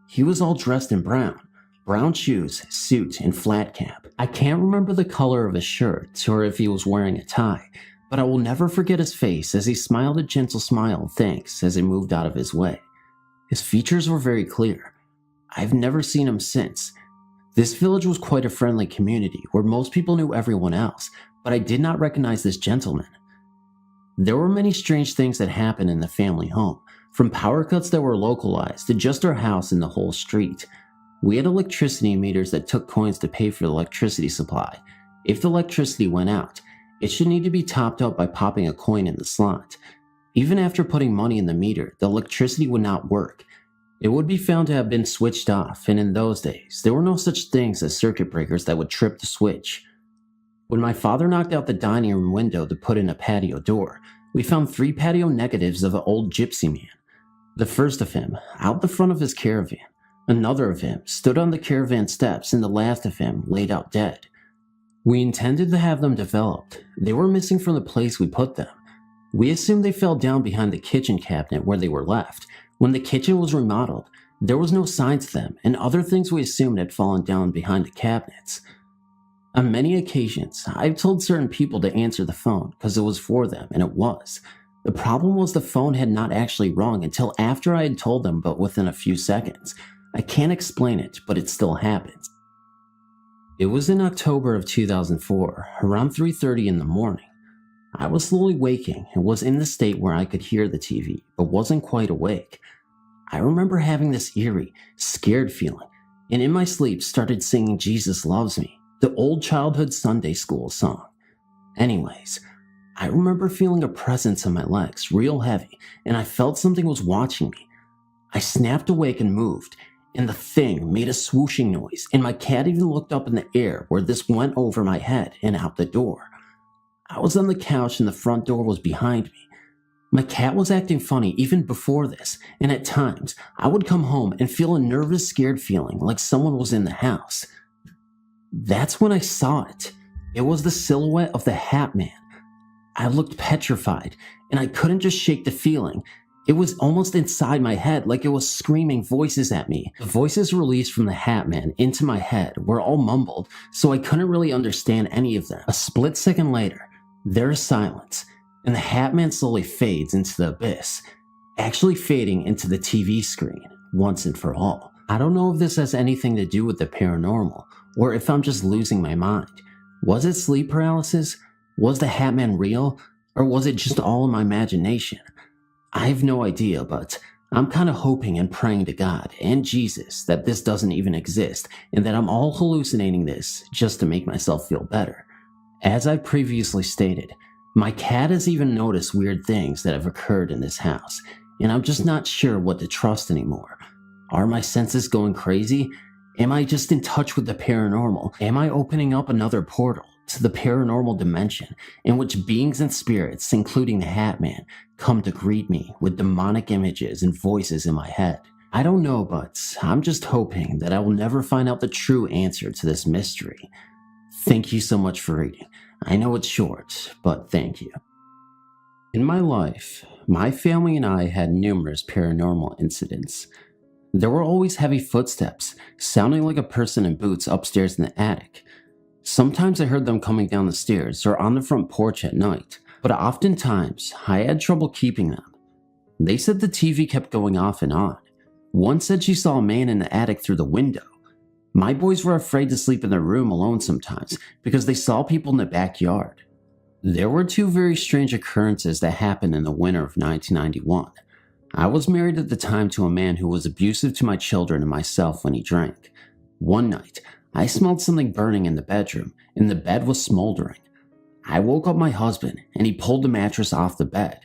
He was all dressed in brown shoes, suit, and flat cap. I can't remember the color of his shirt or if he was wearing a tie, but I will never forget his face as he smiled a gentle smile of thanks as he moved out of his way. His features were very clear. I've never seen him since. This village was quite a friendly community where most people knew everyone else, but I did not recognize this gentleman. There were many strange things that happened in the family home, from power cuts that were localized to just our house and the whole street. We had electricity meters that took coins to pay for the electricity supply. If the electricity went out, it should need to be topped up by popping a coin in the slot. Even after putting money in the meter, the electricity would not work. It would be found to have been switched off, and in those days, there were no such things as circuit breakers that would trip the switch. When my father knocked out the dining room window to put in a patio door, we found 3 patio negatives of an old gypsy man. The first of him out the front of his caravan, another of him stood on the caravan steps, and the last of him laid out dead. We intended to have them developed. They were missing from the place we put them. We assumed they fell down behind the kitchen cabinet where they were left. When the kitchen was remodeled, there was no signs of them, and other things we assumed had fallen down behind the cabinets. On many occasions, I've told certain people to answer the phone because it was for them, and it was. The problem was the phone had not actually rung until after I had told them, but within a few seconds. I can't explain it, but it still happens. It was in October of 2004, around 3:30 in the morning. I was slowly waking and was in the state where I could hear the TV, but wasn't quite awake. I remember having this eerie, scared feeling, and in my sleep started singing Jesus Loves Me, the old childhood Sunday school song. Anyways, I remember feeling a presence on my legs, real heavy, and I felt something was watching me. I snapped awake and moved, and the thing made a swooshing noise, and my cat even looked up in the air where this went over my head and out the door. I was on the couch and the front door was behind me. My cat was acting funny even before this, and at times I would come home and feel a nervous, scared feeling like someone was in the house. That's when I saw it. It was the silhouette of the Hat Man. I looked petrified, and I couldn't just shake the feeling. It was almost inside my head, like it was screaming voices at me. The voices released from the Hat Man into my head were all mumbled, so I couldn't really understand any of them. A split second later, there is silence, and the Hat Man slowly fades into the abyss, actually fading into the TV screen, once and for all. I don't know if this has anything to do with the paranormal, or if I'm just losing my mind. Was it sleep paralysis? Was the Hat Man real? Or was it just all in my imagination? I have no idea, but I'm kind of hoping and praying to God and Jesus that this doesn't even exist, and that I'm all hallucinating this just to make myself feel better. As I previously stated, my cat has even noticed weird things that have occurred in this house, and I'm just not sure what to trust anymore. Are my senses going crazy? Am I just in touch with the paranormal? Am I opening up another portal to the paranormal dimension in which beings and spirits, including the Hat Man, come to greet me with demonic images and voices in my head? I don't know, but I'm just hoping that I will never find out the true answer to this mystery. Thank you so much for reading. I know it's short, but thank you. In my life, my family and I had numerous paranormal incidents. There were always heavy footsteps, sounding like a person in boots upstairs in the attic. Sometimes I heard them coming down the stairs or on the front porch at night, but oftentimes I had trouble keeping them. They said the TV kept going off and on. One said she saw a man in the attic through the window. My boys were afraid to sleep in their room alone sometimes because they saw people in the backyard. There were 2 very strange occurrences that happened in the winter of 1991. I was married at the time to a man who was abusive to my children and myself when he drank. One night, I smelled something burning in the bedroom, and the bed was smoldering. I woke up my husband, and he pulled the mattress off the bed.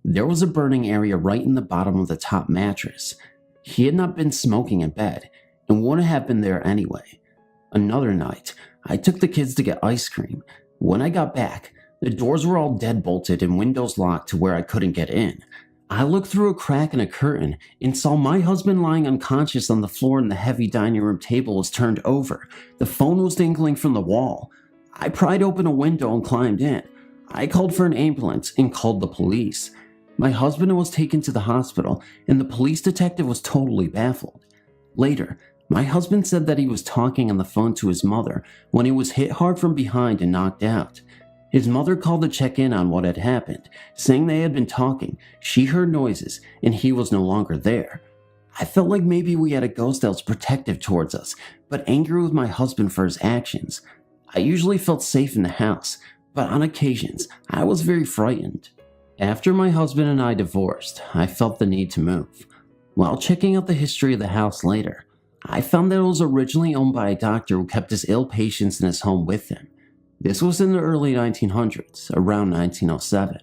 There was a burning area right in the bottom of the top mattress. He had not been smoking in bed, and wouldn't have been there anyway. Another night, I took the kids to get ice cream. When I got back, the doors were all deadbolted and windows locked to where I couldn't get in. I looked through a crack in a curtain and saw my husband lying unconscious on the floor, and the heavy dining room table was turned over. The phone was dangling from the wall. I pried open a window and climbed in. I called for an ambulance and called the police. My husband was taken to the hospital, and the police detective was totally baffled. Later, my husband said that he was talking on the phone to his mother when he was hit hard from behind and knocked out. His mother called to check in on what had happened, saying they had been talking, she heard noises, and he was no longer there. I felt like maybe we had a ghost that was protective towards us, but angry with my husband for his actions. I usually felt safe in the house, but on occasions, I was very frightened. After my husband and I divorced, I felt the need to move. While checking out the history of the house later, I found that it was originally owned by a doctor who kept his ill patients in his home with him. This was in the early 1900s, around 1907.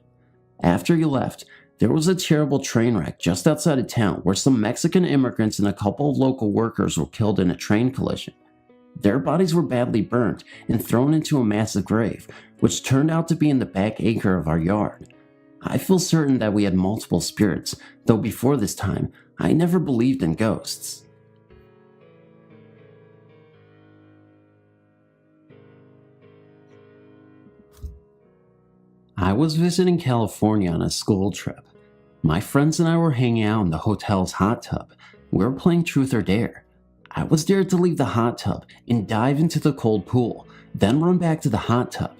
After he left, there was a terrible train wreck just outside of town where some Mexican immigrants and a couple of local workers were killed in a train collision. Their bodies were badly burnt and thrown into a massive grave, which turned out to be in the back acre of our yard. I feel certain that we had multiple spirits, though before this time, I never believed in ghosts. I was visiting California on a school trip. My friends and I were hanging out in the hotel's hot tub. We were playing Truth or Dare. I was dared to leave the hot tub and dive into the cold pool, then run back to the hot tub.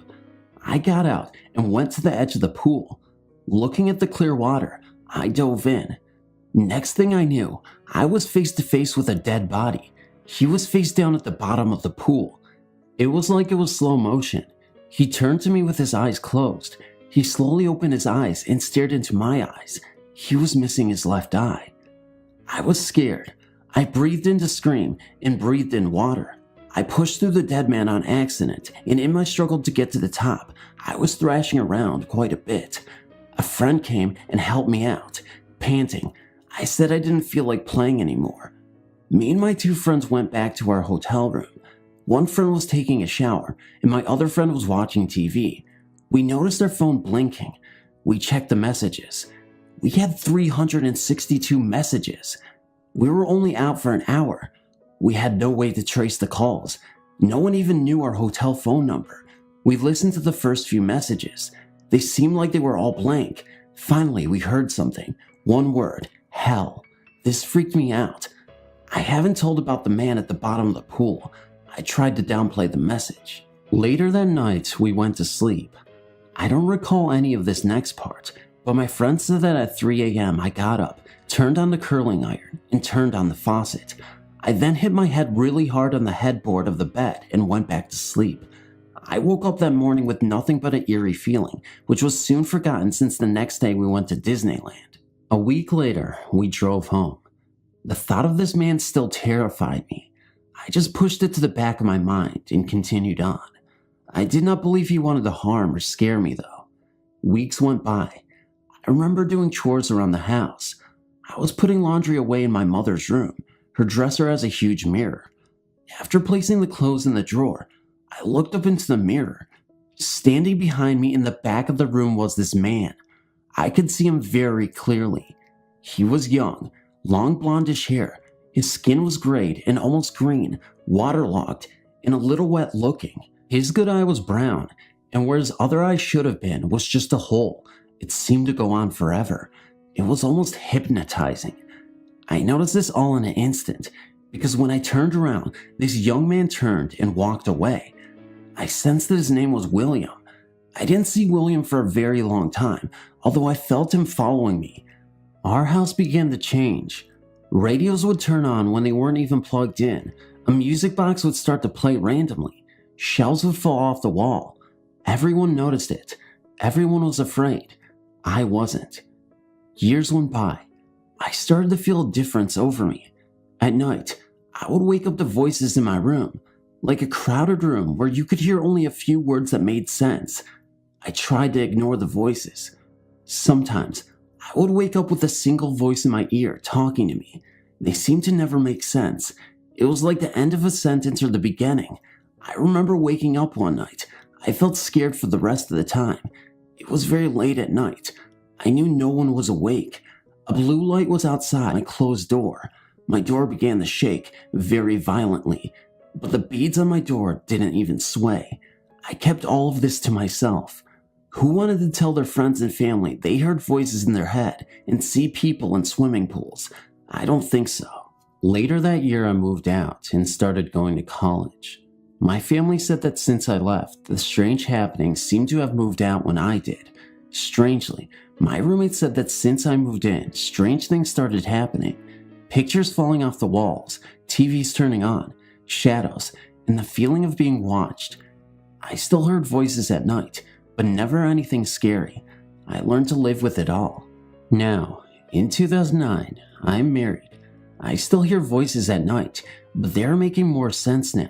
I got out and went to the edge of the pool. Looking at the clear water, I dove in. Next thing I knew, I was face to face with a dead body. He was face down at the bottom of the pool. It was like it was slow motion. He turned to me with his eyes closed. He slowly opened his eyes and stared into my eyes. He was missing his left eye. I was scared. I breathed in to scream and breathed in water. I pushed through the dead man on accident, and in my struggle to get to the top, I was thrashing around quite a bit. A friend came and helped me out. Panting, I said I didn't feel like playing anymore. Me and my two friends went back to our hotel room. One friend was taking a shower, and my other friend was watching TV. We noticed our phone blinking. We checked the messages. We had 362 messages. We were only out for an hour. We had no way to trace the calls. No one even knew our hotel phone number. We listened to the first few messages. They seemed like they were all blank. Finally, we heard something. One word, hell. This freaked me out. I haven't told about the man at the bottom of the pool. I tried to downplay the message. Later that night, we went to sleep. I don't recall any of this next part, but my friend said that at 3 a.m. I got up, turned on the curling iron, and turned on the faucet. I then hit my head really hard on the headboard of the bed and went back to sleep. I woke up that morning with nothing but an eerie feeling, which was soon forgotten since the next day we went to Disneyland. A week later, we drove home. The thought of this man still terrified me. I just pushed it to the back of my mind and continued on. I did not believe he wanted to harm or scare me, though. Weeks went by. I remember doing chores around the house. I was putting laundry away in my mother's room. Her dresser has a huge mirror. After placing the clothes in the drawer, I looked up into the mirror. Standing behind me in the back of the room was this man. I could see him very clearly. He was young, long blondish hair. His skin was grayed and almost green, waterlogged, and a little wet looking. His good eye was brown, and where his other eye should have been was just a hole. It seemed to go on forever. It was almost hypnotizing. I noticed this all in an instant, because when I turned around, this young man turned and walked away. I sensed that his name was William. I didn't see William for a very long time, although I felt him following me. Our house began to change. Radios would turn on when they weren't even plugged in. A music box would start to play randomly. Shelves would fall off the wall. Everyone noticed it. Everyone was afraid. I wasn't. Years went by. I started to feel a difference over me. At night, I would wake up to voices in my room, like a crowded room where you could hear only a few words that made sense. I tried to ignore the voices. Sometimes, I would wake up with a single voice in my ear talking to me. They seemed to never make sense. It was like the end of a sentence or the beginning. I remember waking up one night. I felt scared for the rest of the time. It was very late at night. I knew no one was awake. A blue light was outside my closed door. My door began to shake very violently, but the beads on my door didn't even sway. I kept all of this to myself. Who wanted to tell their friends and family they heard voices in their head and see people in swimming pools? I don't think so. Later that year, I moved out and started going to college. My family said that since I left, the strange happenings seemed to have moved out when I did. Strangely, my roommate said that since I moved in, strange things started happening. Pictures falling off the walls, TVs turning on, shadows, and the feeling of being watched. I still heard voices at night, but never anything scary. I learned to live with it all. Now, in 2009, I'm married. I still hear voices at night, but they're making more sense now.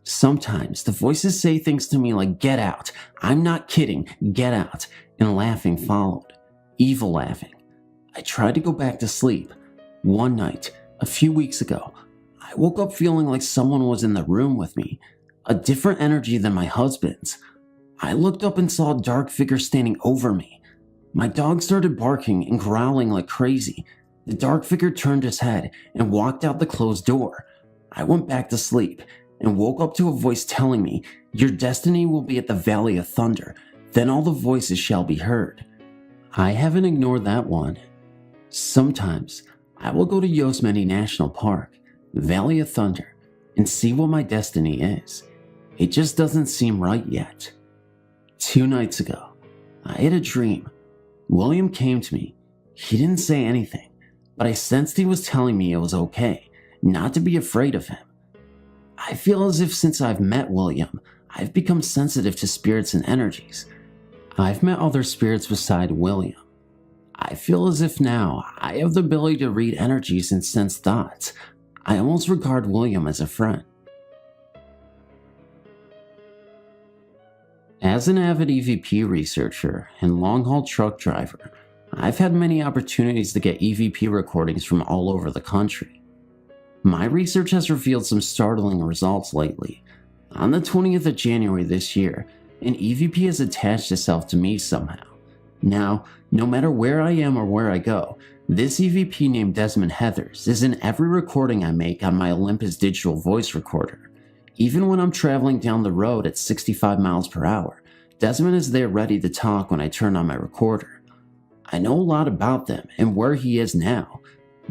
Sometimes the voices say things to me like, "Get out. I'm not kidding. Get out." And laughing followed. Evil laughing. I tried to go back to sleep. One night, a few weeks ago, I woke up feeling like someone was in the room with me, a different energy than my husband's. I looked up and saw a dark figure standing over me. My dog started barking and growling like crazy. The dark figure turned his head and walked out the closed door. I went back to sleep and woke up to a voice telling me, "Your destiny will be at the Valley of Thunder, then all the voices shall be heard." I haven't ignored that one. Sometimes I will go to Yosemite National Park, Valley of Thunder, and see what my destiny is. It just doesn't seem right yet. 2 nights ago, I had a dream. William came to me. He didn't say anything, but I sensed he was telling me it was okay, not to be afraid of him. I feel as if since I've met William, I've become sensitive to spirits and energies. I've met other spirits beside William. I feel as if now I have the ability to read energies and sense thoughts. I almost regard William as a friend. As an avid EVP researcher and long-haul truck driver, I've had many opportunities to get EVP recordings from all over the country. My research has revealed some startling results lately. On the 20th of January this year, an EVP has attached itself to me somehow. Now, no matter where I am or where I go, this EVP named Desmond Heathers is in every recording I make on my Olympus digital voice recorder. Even when I'm traveling down the road at 65 miles per hour, Desmond is there ready to talk when I turn on my recorder. I know a lot about them and where he is now.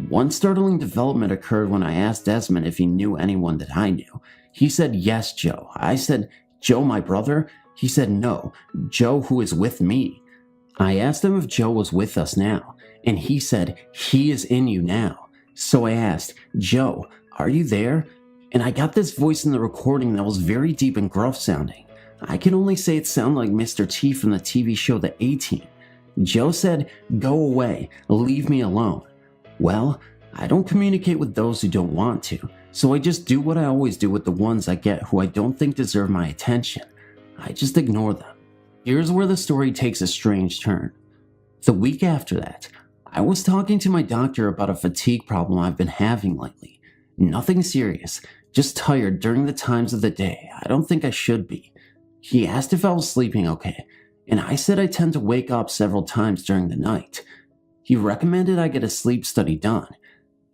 One startling development occurred when I asked Desmond if he knew anyone that I knew. He said, "Yes, Joe." I said, "Joe, my brother?" He said, "No, Joe who is with me." I asked him if Joe was with us now, and he said, "He is in you now." So I asked, "Joe, are you there?" And I got this voice in the recording that was very deep and gruff sounding. I can only say it sounded like Mr. T from the TV show The A-Team. Joe said, "Go away, leave me alone." Well, I don't communicate with those who don't want to, so I just do what I always do with the ones I get who I don't think deserve my attention. I just ignore them. Here's where the story takes a strange turn. The week after that, I was talking to my doctor about a fatigue problem I've been having lately. Nothing serious, just tired during the times of the day I don't think I should be. He asked if I was sleeping okay, and I said I tend to wake up several times during the night. He recommended I get a sleep study done.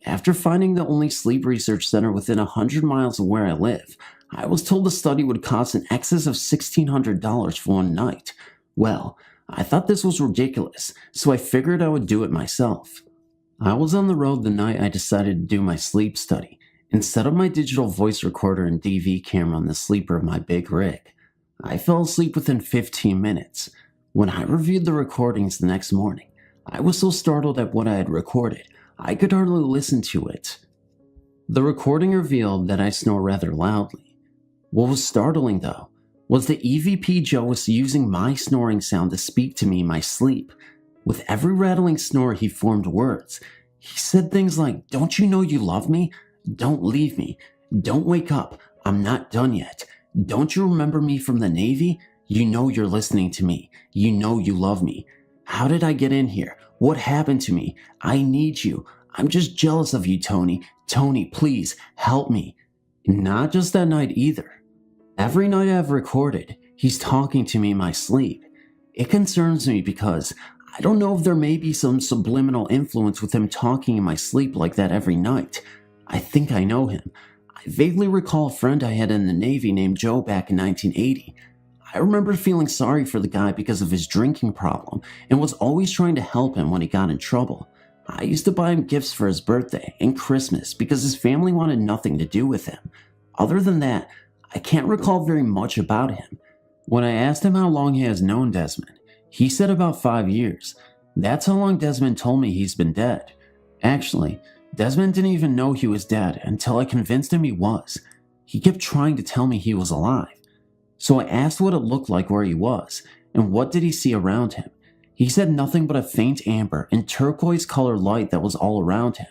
After finding the only sleep research center within 100 miles of where I live, I was told the study would cost in excess of $1,600 for one night. Well, I thought this was ridiculous, so I figured I would do it myself. I was on the road the night I decided to do my sleep study, and set up my digital voice recorder and DV camera on the sleeper of my big rig. I fell asleep within 15 minutes. When I reviewed the recordings the next morning, I was so startled at what I had recorded, I could hardly listen to it. The recording revealed that I snore rather loudly. What was startling, though, was the EVP Joe was using my snoring sound to speak to me in my sleep. With every rattling snore, he formed words. He said things like, "Don't you know you love me? Don't leave me. Don't wake up. I'm not done yet. Don't you remember me from the Navy? You know you're listening to me. You know you love me. How did I get in here? What happened to me? I need you. I'm just jealous of you, Tony. Tony, please, help me." Not just that night either. Every night I've recorded, he's talking to me in my sleep. It concerns me because I don't know if there may be some subliminal influence with him talking in my sleep like that every night. I think I know him. I vaguely recall a friend I had in the Navy named Joe back in 1980. I remember feeling sorry for the guy because of his drinking problem and was always trying to help him when he got in trouble. I used to buy him gifts for his birthday and Christmas because his family wanted nothing to do with him. Other than that, I can't recall very much about him. When I asked him how long he has known Desmond, he said about 5 years. That's how long Desmond told me he's been dead. Actually, Desmond didn't even know he was dead until I convinced him he was. He kept trying to tell me he was alive. So I asked what it looked like where he was, and what did he see around him. He said nothing but a faint amber and turquoise colored light that was all around him.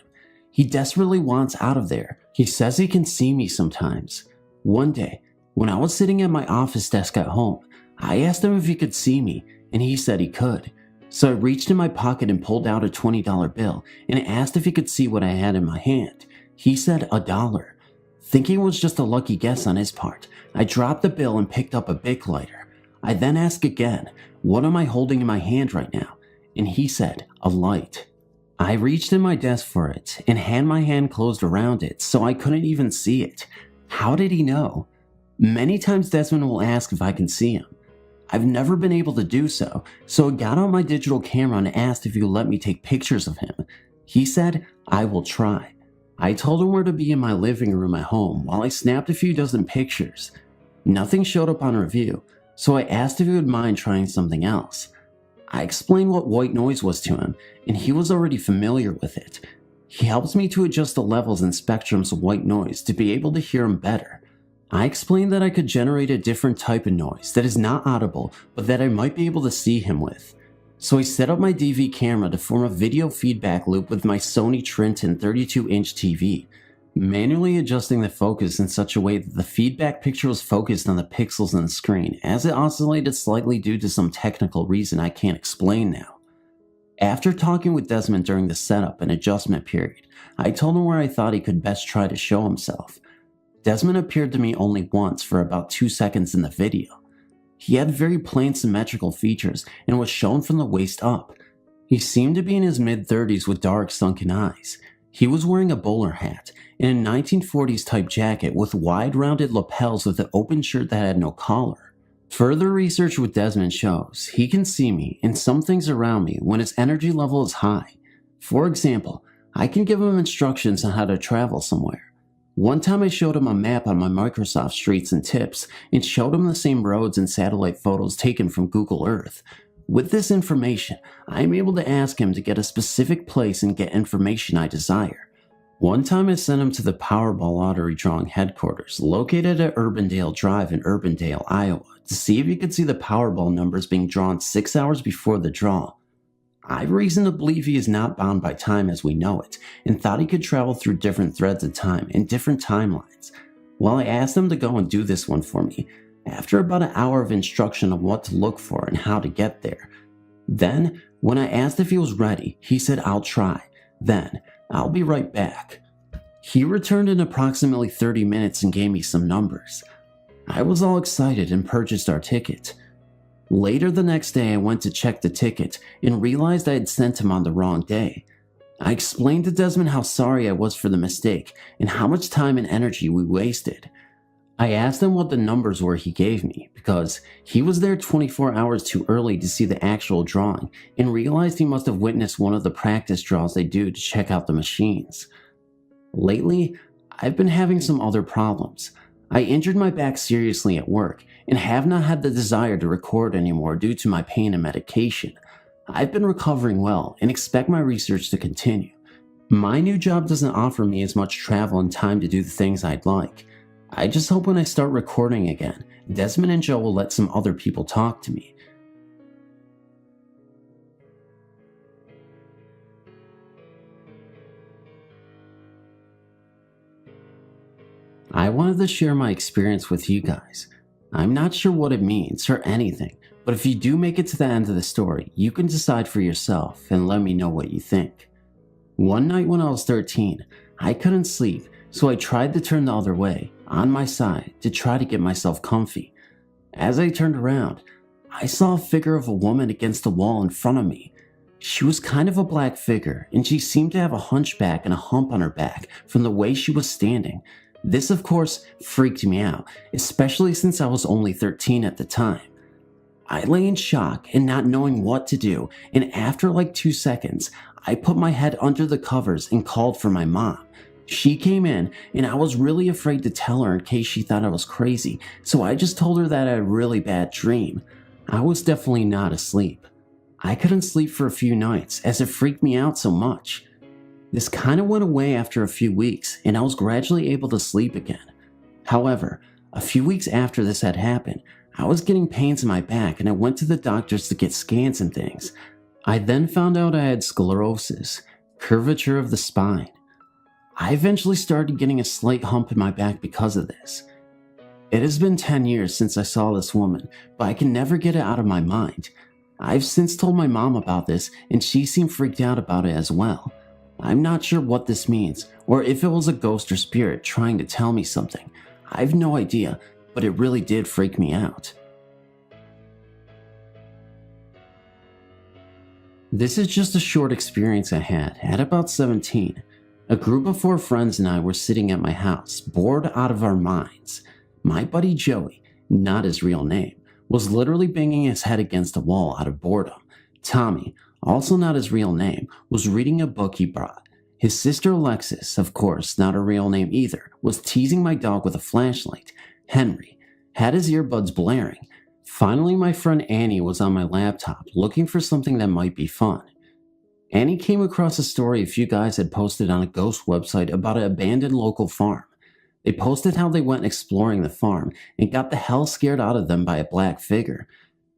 He desperately wants out of there. He says he can see me sometimes. One day, when I was sitting at my office desk at home, I asked him if he could see me, and he said he could. So I reached in my pocket and pulled out a $20 bill and asked if he could see what I had in my hand. He said $1. Thinking it was just a lucky guess on his part, I dropped the bill and picked up a Bic lighter. I then asked again, "What am I holding in my hand right now?" And he said, "A light." I reached in my desk for it and had my hand closed around it so I couldn't even see it. How did he know? Many times Desmond will ask if I can see him. I've never been able to do so, so I got out my digital camera and asked if he would let me take pictures of him. He said, "I will try." I told him where to be in my living room at home while I snapped a few dozen pictures. Nothing showed up on review, so I asked if he would mind trying something else. I explained what white noise was to him, and he was already familiar with it. He helped me to adjust the levels and spectrums of white noise to be able to hear him better. I explained that I could generate a different type of noise that is not audible, but that I might be able to see him with. So I set up my DV camera to form a video feedback loop with my Sony Trinton 32-inch TV, manually adjusting the focus in such a way that the feedback picture was focused on the pixels on the screen, as it oscillated slightly due to some technical reason I can't explain now. After talking with Desmond during the setup and adjustment period, I told him where I thought he could best try to show himself. Desmond appeared to me only once for about 2 seconds in the video. He had very plain symmetrical features and was shown from the waist up. He seemed to be in his mid-30s with dark sunken eyes. He was wearing a bowler hat and a 1940s type jacket with wide rounded lapels with an open shirt that had no collar. Further research with Desmond shows he can see me and some things around me when his energy level is high. For example, I can give him instructions on how to travel somewhere. One time I showed him a map on my Microsoft Streets and Tips and showed him the same roads and satellite photos taken from Google Earth. With this information, I am able to ask him to get a specific place and get information I desire. One time I sent him to the Powerball lottery drawing headquarters located at Urbandale Drive in Urbandale, Iowa, to see if he could see the Powerball numbers being drawn 6 hours before the draw. I have reason to believe he is not bound by time as we know it, and thought he could travel through different threads of time and different timelines. Well, I asked him to go and do this one for me, after about an hour of instruction on what to look for and how to get there. Then, when I asked if he was ready, he said, "I'll try. Then, I'll be right back." He returned in approximately 30 minutes and gave me some numbers. I was all excited and purchased our ticket. Later the next day I went to check the ticket and realized I had sent him on the wrong day. I explained to Desmond how sorry I was for the mistake and how much time and energy we wasted. I asked him what the numbers were he gave me because he was there 24 hours too early to see the actual drawing and realized he must have witnessed one of the practice draws they do to check out the machines. Lately, I've been having some other problems. I injured my back seriously at work and have not had the desire to record anymore due to my pain and medication. I've been recovering well and expect my research to continue. My new job doesn't offer me as much travel and time to do the things I'd like. I just hope when I start recording again, Desmond and Joe will let some other people talk to me. I wanted to share my experience with you guys. I'm not sure what it means or anything, but if you do make it to the end of the story, you can decide for yourself and let me know what you think. One night when I was 13, I couldn't sleep, so I tried to turn the other way, on my side, to try to get myself comfy. As I turned around, I saw a figure of a woman against the wall in front of me. She was kind of a black figure, and she seemed to have a hunchback and a hump on her back from the way she was standing. This, of course, freaked me out, especially since I was only 13 at the time. I lay in shock and not knowing what to do, and after like 2 seconds, I put my head under the covers and called for my mom. She came in, and I was really afraid to tell her in case she thought I was crazy, so I just told her that I had a really bad dream. I was definitely not asleep. I couldn't sleep for a few nights as it freaked me out so much. This kind of went away after a few weeks, and I was gradually able to sleep again. However, a few weeks after this had happened, I was getting pains in my back and I went to the doctors to get scans and things. I then found out I had sclerosis, curvature of the spine. I eventually started getting a slight hump in my back because of this. It has been 10 years since I saw this woman, but I can never get it out of my mind. I've since told my mom about this and she seemed freaked out about it as well. I'm not sure what this means, or if it was a ghost or spirit trying to tell me something. I have no idea, but it really did freak me out. This is just a short experience I had at about 17. A group of 4 friends and I were sitting at my house, bored out of our minds. My buddy Joey, not his real name, was literally banging his head against the wall out of boredom. Tommy, also not his real name, was reading a book he brought. His sister Alexis, of course not her real name either, was teasing my dog with a flashlight. Henry had his earbuds blaring. Finally, my friend Annie was on my laptop looking for something that might be fun. Annie came across a story a few guys had posted on a ghost website about an abandoned local farm. They posted how they went exploring the farm and got the hell scared out of them by a black figure.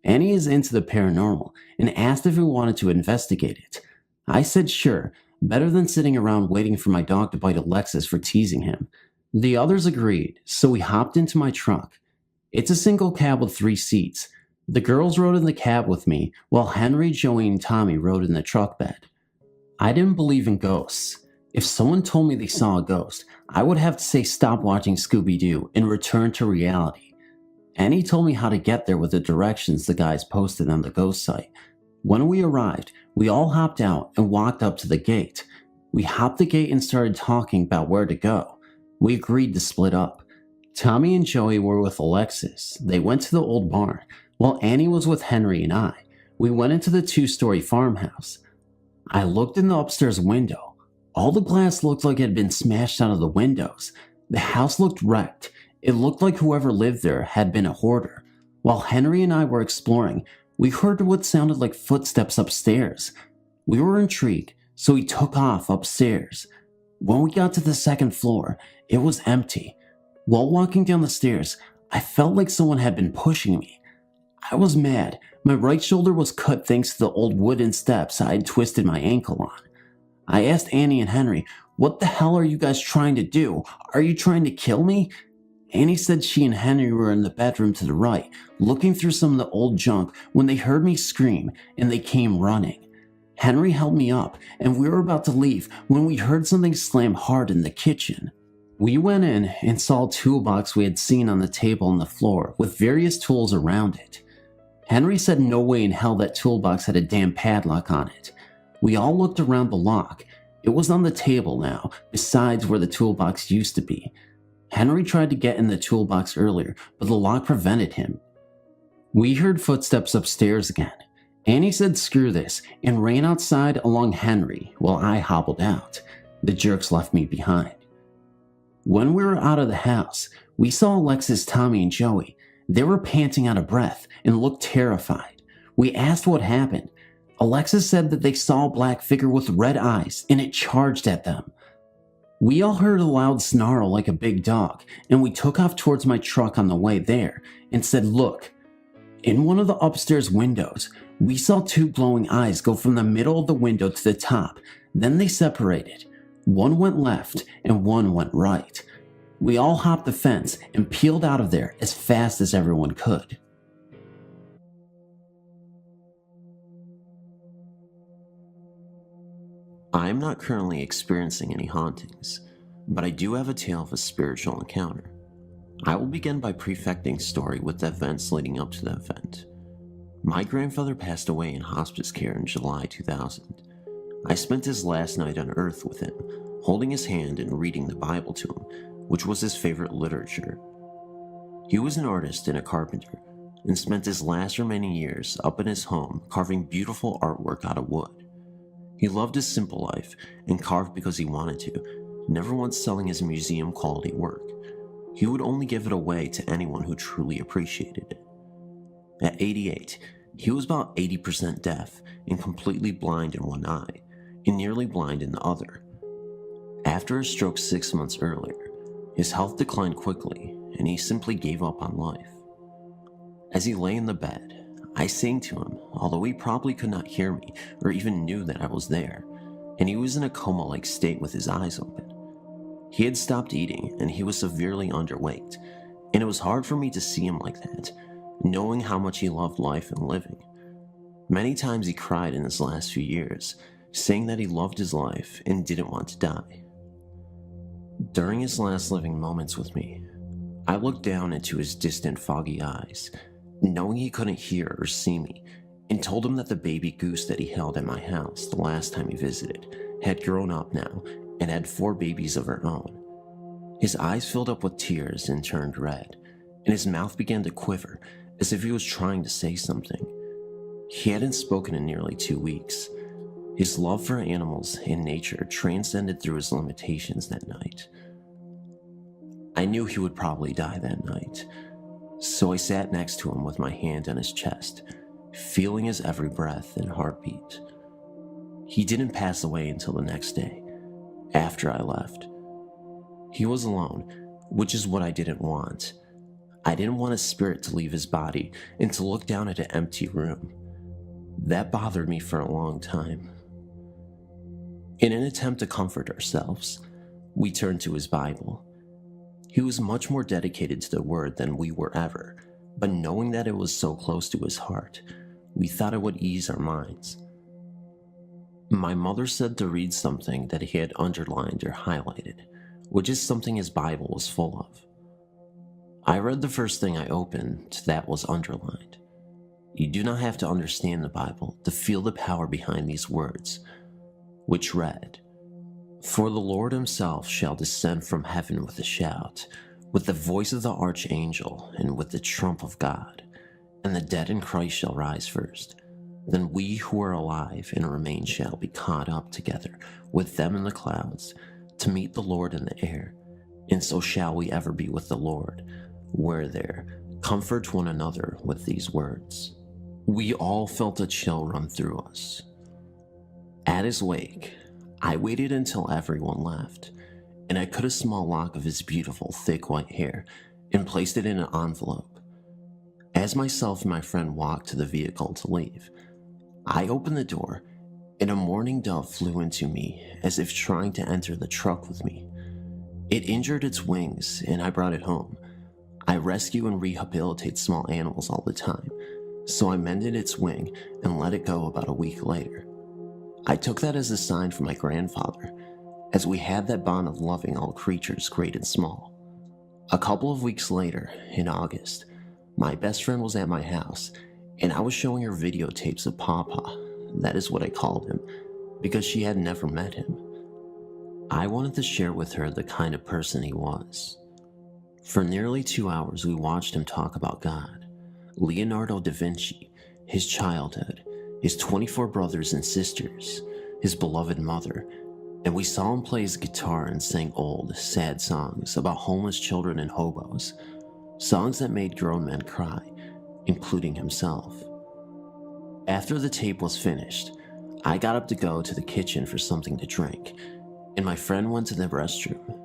Annie is into the paranormal and asked if we wanted to investigate it. I said sure, better than sitting around waiting for my dog to bite Alexis for teasing him. The others agreed, so we hopped into my truck. It's a single cab with 3 seats. The girls rode in the cab with me, while Henry, Joey, and Tommy rode in the truck bed. I didn't believe in ghosts. If someone told me they saw a ghost, I would have to say stop watching Scooby-Doo and return to reality. Annie told me how to get there with the directions the guys posted on the ghost site. When we arrived, we all hopped out and walked up to the gate. We hopped the gate and started talking about where to go. We agreed to split up. Tommy and Joey were with Alexis. They went to the old barn, while Annie was with Henry and I. We went into the 2-story farmhouse. I looked in the upstairs window. All the glass looked like it had been smashed out of the windows. The house looked wrecked. It looked like whoever lived there had been a hoarder. While Henry and I were exploring, we heard what sounded like footsteps upstairs. We were intrigued, so we took off upstairs. When we got to the 2nd floor, it was empty. While walking down the stairs, I felt like someone had been pushing me. I was mad. My right shoulder was cut thanks to the old wooden steps I had twisted my ankle on. I asked Annie and Henry, "What the hell are you guys trying to do? Are you trying to kill me?" Annie said she and Henry were in the bedroom to the right, looking through some of the old junk when they heard me scream, and they came running. Henry held me up, and we were about to leave when we heard something slam hard in the kitchen. We went in and saw a toolbox we had seen on the table on the floor with various tools around it. Henry said no way in hell that toolbox had a damn padlock on it. We all looked around the lock. It was on the table now, besides where the toolbox used to be. Henry tried to get in the toolbox earlier, but the lock prevented him. We heard footsteps upstairs again. Annie said screw this and ran outside along Henry while I hobbled out. The jerks left me behind. When we were out of the house, we saw Alexis, Tommy, and Joey. They were panting out of breath and looked terrified. We asked what happened. Alexis said that they saw a black figure with red eyes and it charged at them. We all heard a loud snarl like a big dog, and we took off towards my truck on the way there and said, "Look." In one of the upstairs windows, we saw 2 glowing eyes go from the middle of the window to the top. Then they separated. One went left and one went right. We all hopped the fence and peeled out of there as fast as everyone could. I am not currently experiencing any hauntings, but I do have a tale of a spiritual encounter. I will begin by prefecting story with the events leading up to the event. My grandfather passed away in hospice care in July 2000. I spent his last night on earth with him, holding his hand and reading the Bible to him, which was his favorite literature. He was an artist and a carpenter, and spent his last remaining years up in his home carving beautiful artwork out of wood. He loved his simple life and carved because he wanted to, never once selling his museum quality work. He would only give it away to anyone who truly appreciated it. At 88, he was about 80% deaf and completely blind in one eye, and nearly blind in the other. After a stroke 6 months earlier, his health declined quickly, and he simply gave up on life. As he lay in the bed, I sang to him, although he probably could not hear me or even knew that I was there, and he was in a coma-like state with his eyes open. He had stopped eating, and he was severely underweight, and it was hard for me to see him like that, knowing how much he loved life and living. Many times he cried in his last few years, saying that he loved his life and didn't want to die. During his last living moments with me, I looked down into his distant, foggy eyes, knowing he couldn't hear or see me, and told him that the baby goose that he held at my house the last time he visited had grown up now and had 4 babies of her own. His eyes filled up with tears and turned red, and his mouth began to quiver as if he was trying to say something. He hadn't spoken in nearly 2 weeks. His love for animals and nature transcended through his limitations that night. I knew he would probably die that night, so I sat next to him with my hand on his chest, feeling his every breath and heartbeat. He didn't pass away until the next day, after I left. He was alone, which is what I didn't want. I didn't want his spirit to leave his body and to look down at an empty room. That bothered me for a long time. In an attempt to comfort ourselves, we turned to his Bible. He was much more dedicated to the word than we were ever, but knowing that it was so close to his heart, we thought it would ease our minds. My mother said to read something that he had underlined or highlighted, which is something his Bible was full of. I read the first thing I opened that was underlined. You do not have to understand the Bible to feel the power behind these words, which read, "For the Lord himself shall descend from heaven with a shout, with the voice of the archangel, and with the trump of God, and the dead in Christ shall rise first. Then we who are alive and remain shall be caught up together with them in the clouds, to meet the Lord in the air, and so shall we ever be with the Lord. Where there, comfort one another with these words." We all felt a chill run through us. At his wake, I waited until everyone left, and I cut a small lock of his beautiful, thick white hair and placed it in an envelope. As myself and my friend walked to the vehicle to leave, I opened the door, and a mourning dove flew into me as if trying to enter the truck with me. It injured its wings, and I brought it home. I rescue and rehabilitate small animals all the time, so I mended its wing and let it go about a week later. I took that as a sign from my grandfather, as we had that bond of loving all creatures great and small. A couple of weeks later, in August, my best friend was at my house, and I was showing her videotapes of Pawpaw, that is what I called him, because she had never met him. I wanted to share with her the kind of person he was. For nearly 2 hours we watched him talk about God, Leonardo da Vinci, his childhood, his 24 brothers and sisters, his beloved mother, and we saw him play his guitar and sing old, sad songs about homeless children and hobos, songs that made grown men cry, including himself. After the tape was finished, I got up to go to the kitchen for something to drink, and my friend went to the restroom.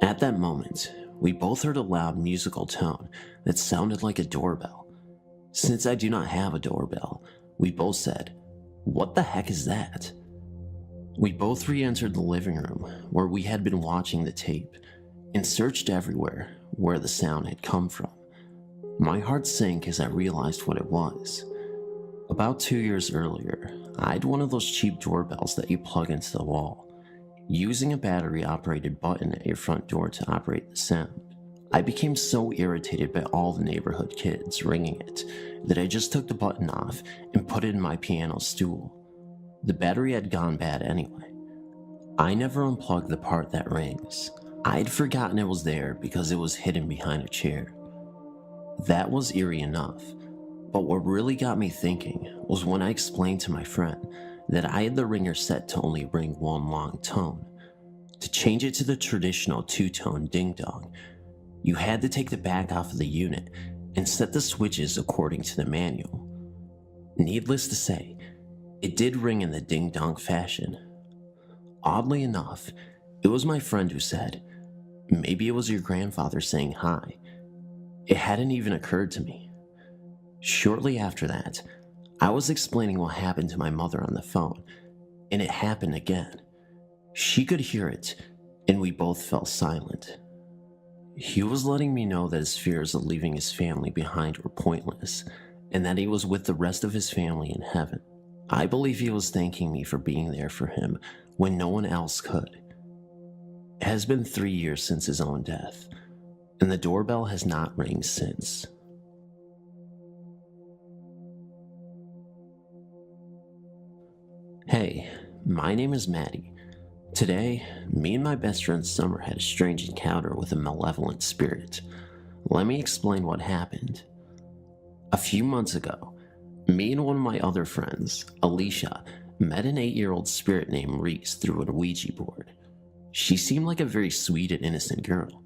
At that moment, we both heard a loud musical tone that sounded like a doorbell. Since I do not have a doorbell, we both said, "What the heck is that?" We both re-entered the living room where we had been watching the tape and searched everywhere where the sound had come from. My heart sank as I realized what it was. About 2 years earlier, I had one of those cheap doorbells that you plug into the wall, using a battery-operated button at your front door to operate the sound. I became so irritated by all the neighborhood kids ringing it that I just took the button off and put it in my piano stool. The battery had gone bad anyway. I never unplugged the part that rings. I'd forgotten it was there because it was hidden behind a chair. That was eerie enough, but what really got me thinking was when I explained to my friend that I had the ringer set to only ring one long tone. To change it to the traditional 2-tone ding-dong, you had to take the back off of the unit and set the switches according to the manual. Needless to say, it did ring in the ding-dong fashion. Oddly enough, it was my friend who said, "Maybe it was your grandfather saying hi." It hadn't even occurred to me. Shortly after that, I was explaining what happened to my mother on the phone, and it happened again. She could hear it, and we both fell silent. He was letting me know that his fears of leaving his family behind were pointless, and that he was with the rest of his family in heaven. I believe he was thanking me for being there for him when no one else could. It has been 3 years since his own death, and the doorbell has not rang since. Hey, my name is Maddie. Today, me and my best friend Summer had a strange encounter with a malevolent spirit. Let me explain what happened. A few months ago, me and one of my other friends, Alicia, met an 8-year-old spirit named Reese through a Ouija board. She seemed like a very sweet and innocent girl.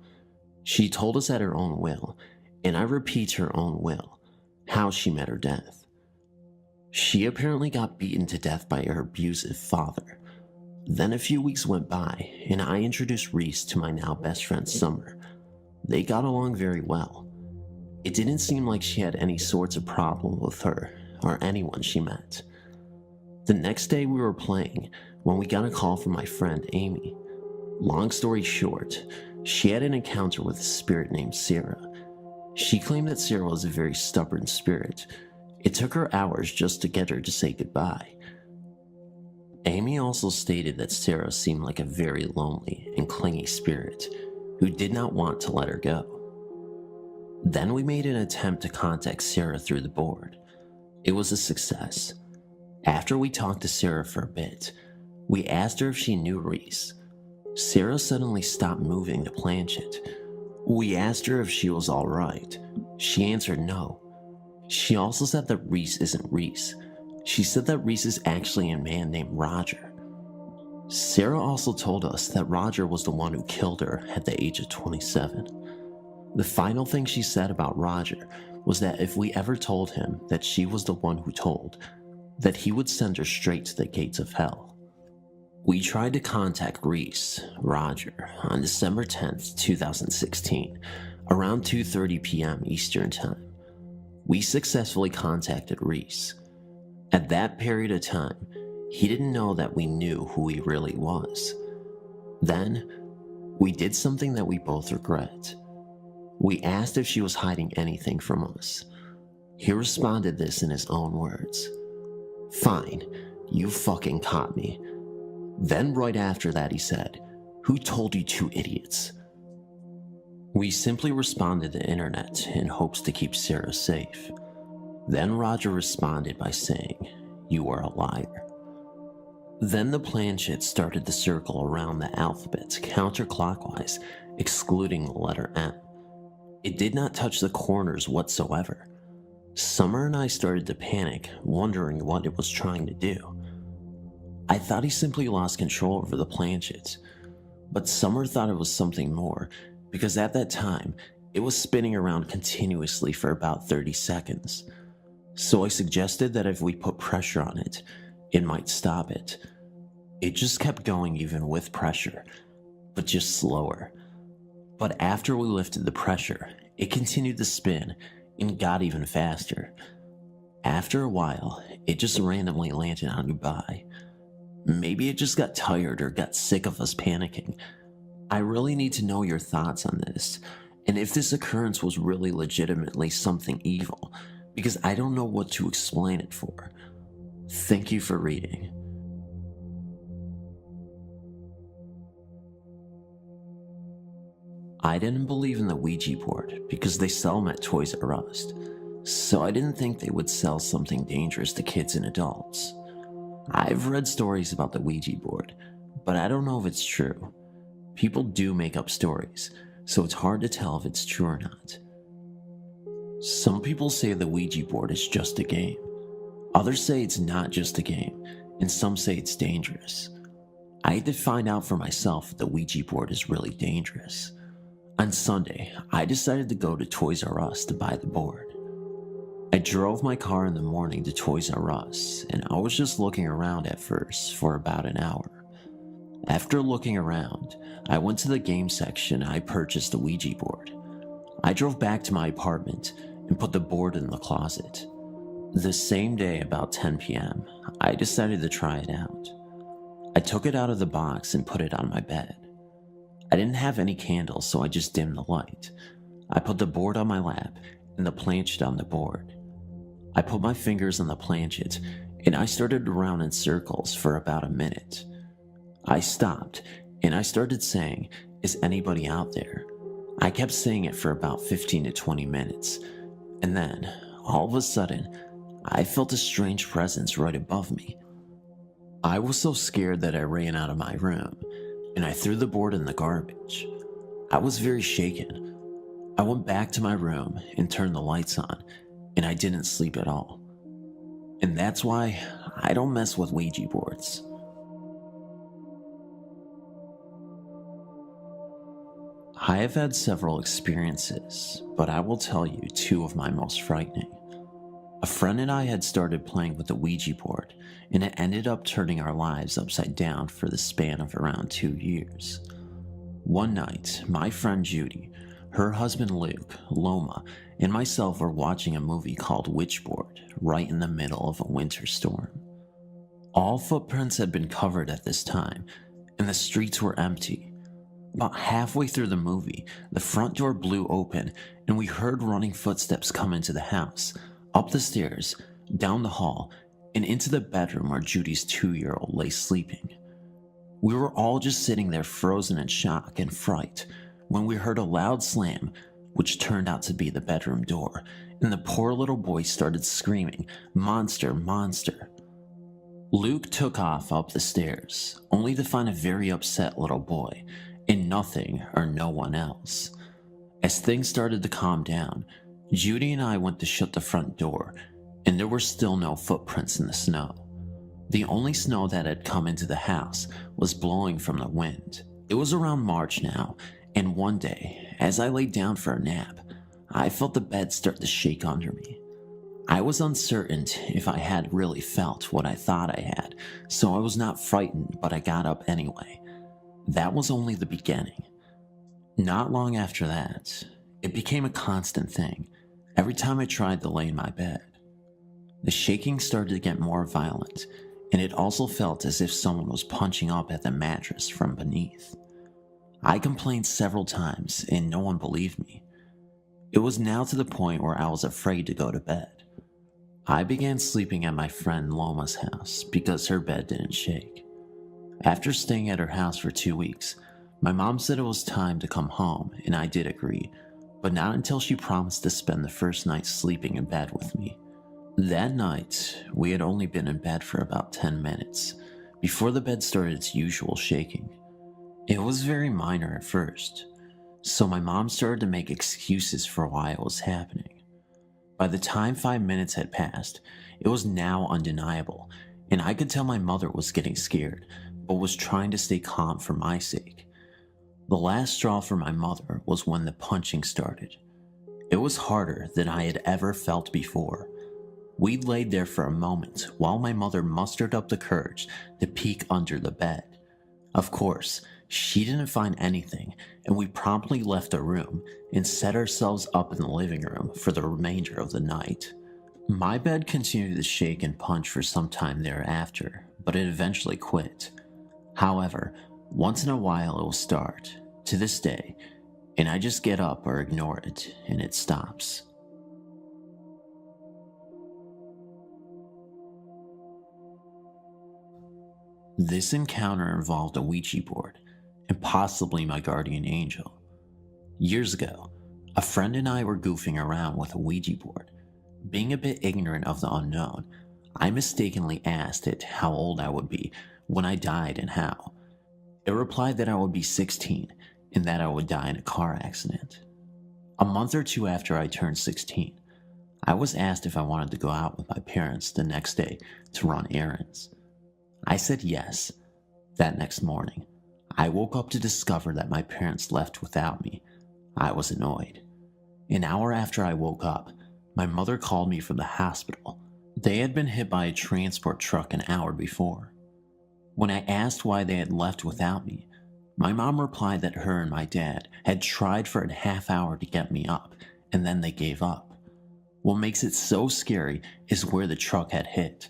She told us at her own will, and I repeat her own will, how she met her death. She apparently got beaten to death by her abusive father. Then a few weeks went by, and I introduced Reese to my now best friend Summer. They got along very well. It didn't seem like she had any sorts of problem with her or anyone she met. The next day we were playing when we got a call from my friend Amy. Long story short, she had an encounter with a spirit named Sarah. She claimed that Sarah was a very stubborn spirit. It took her hours just to get her to say goodbye. Amy also stated that Sarah seemed like a very lonely and clingy spirit who did not want to let her go. Then we made an attempt to contact Sarah through the board. It was a success. After we talked to Sarah for a bit, we asked her if she knew Reese. Sarah suddenly stopped moving the planchette. We asked her if she was alright. She answered no. She also said that Reese isn't Reese. She said that Reese is actually a man named Roger. Sarah also told us that Roger was the one who killed her at the age of 27. The final thing she said about Roger was that if we ever told him that she was the one who told, that he would send her straight to the gates of hell. We tried to contact Reese, Roger, on December 10th, 2016, around 2:30 p.m. Eastern Time. We successfully contacted Reese. At that period of time, he didn't know that we knew who he really was. Then, we did something that we both regret. We asked if she was hiding anything from us. He responded this in his own words. "Fine, you fucking caught me." Then right after that he said, "Who told you two idiots?" We simply responded to internet in hopes to keep Sarah safe. Then Roger responded by saying, "You are a liar." Then the planchette started to circle around the alphabet counterclockwise, excluding the letter M. It did not touch the corners whatsoever. Summer and I started to panic, wondering what it was trying to do. I thought he simply lost control over the planchette, but Summer thought it was something more, because at that time, it was spinning around continuously for about 30 seconds. So I suggested that if we put pressure on it, it might stop it. It just kept going even with pressure, but just slower. But after we lifted the pressure, it continued to spin and got even faster. After a while, it just randomly landed on Dubai. Maybe it just got tired or got sick of us panicking. I really need to know your thoughts on this, and if this occurrence was really legitimately something evil, because I don't know what to explain it for. Thank you for reading. I didn't believe in the Ouija board because they sell them at Toys R Us, so I didn't think they would sell something dangerous to kids and adults. I've read stories about the Ouija board, but I don't know if it's true. People do make up stories, so it's hard to tell if it's true or not. Some people say the Ouija board is just a game. Others say it's not just a game, and some say it's dangerous. I had to find out for myself if the Ouija board is really dangerous. On Sunday, I decided to go to Toys R Us to buy the board. I drove my car in the morning to Toys R Us, and I was just looking around at first for about an hour. After looking around, I went to the game section and I purchased the Ouija board. I drove back to my apartment and put the board in the closet. The same day, about 10 p.m., I decided to try it out. I took it out of the box and put it on my bed. I didn't have any candles, so I just dimmed the light. I put the board on my lap and the planchette on the board. I put my fingers on the planchette and I started to round in circles for about a minute. I stopped, and I started saying, "Is anybody out there?" I kept saying it for about 15 to 20 minutes, and then, all of a sudden, I felt a strange presence right above me. I was so scared that I ran out of my room, and I threw the board in the garbage. I was very shaken. I went back to my room and turned the lights on, and I didn't sleep at all. And that's why I don't mess with Ouija boards. I have had several experiences, but I will tell you two of my most frightening. A friend and I had started playing with the Ouija board, and it ended up turning our lives upside down for the span of around 2 years. One night, my friend Judy, her husband Luke, Loma, and myself were watching a movie called Witchboard right in the middle of a winter storm. All footprints had been covered at this time, and the streets were empty. About halfway through the movie, the front door blew open, and we heard running footsteps come into the house, up the stairs, down the hall, and into the bedroom where Judy's 2-year-old lay sleeping. We were all just sitting there frozen in shock and fright when we heard a loud slam, which turned out to be the bedroom door, and the poor little boy started screaming, "Monster, monster." Luke took off up the stairs, only to find a very upset little boy, and nothing or no one else. As things started to calm down, Judy and I went to shut the front door, and there were still no footprints in the snow. The only snow that had come into the house was blowing from the wind. It was around March now, and one day, as I laid down for a nap, I felt the bed start to shake under me. I was uncertain if I had really felt what I thought I had, so I was not frightened, but I got up anyway. That was only the beginning. Not long after that, it became a constant thing every time I tried to lay in my bed. The shaking started to get more violent, and it also felt as if someone was punching up at the mattress from beneath. I complained several times, and no one believed me. It was now to the point where I was afraid to go to bed. I began sleeping at my friend Loma's house because her bed didn't shake. After staying at her house for 2 weeks, my mom said it was time to come home, and I did agree, but not until she promised to spend the first night sleeping in bed with me. That night, we had only been in bed for about 10 minutes before the bed started its usual shaking. It was very minor at first, so my mom started to make excuses for why it was happening. By the time 5 minutes had passed, it was now undeniable, and I could tell my mother was getting scared, but was trying to stay calm for my sake. The last straw for my mother was when the punching started. It was harder than I had ever felt before. We laid there for a moment while my mother mustered up the courage to peek under the bed. Of course, she didn't find anything, and we promptly left the room and set ourselves up in the living room for the remainder of the night. My bed continued to shake and punch for some time thereafter, but it eventually quit. However, once in a while it will start, to this day, and I just get up or ignore it, and it stops. This encounter involved a Ouija board, and possibly my guardian angel. Years ago, a friend and I were goofing around with a Ouija board. Being a bit ignorant of the unknown, I mistakenly asked it how old I would be when I died and how. It replied that I would be 16 and that I would die in a car accident. A month or two after I turned 16, I was asked if I wanted to go out with my parents the next day to run errands. I said yes. That next morning, I woke up to discover that my parents left without me. I was annoyed. An hour after I woke up, my mother called me from the hospital. They had been hit by a transport truck an hour before. When I asked why they had left without me, my mom replied that her and my dad had tried for a half hour to get me up, and then they gave up. What makes it so scary is where the truck had hit.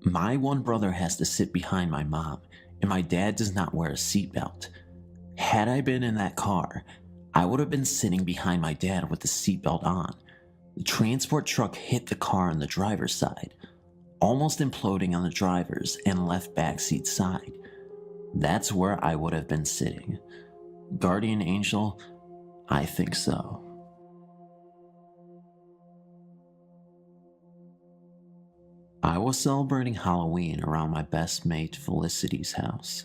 My one brother has to sit behind my mom, and my dad does not wear a seatbelt. Had I been in that car, I would have been sitting behind my dad with the seatbelt on. The transport truck hit the car on the driver's side. almost imploding on the driver's and left backseat side. That's where I would have been sitting. Guardian angel? I think so. I was celebrating Halloween around my best mate Felicity's house.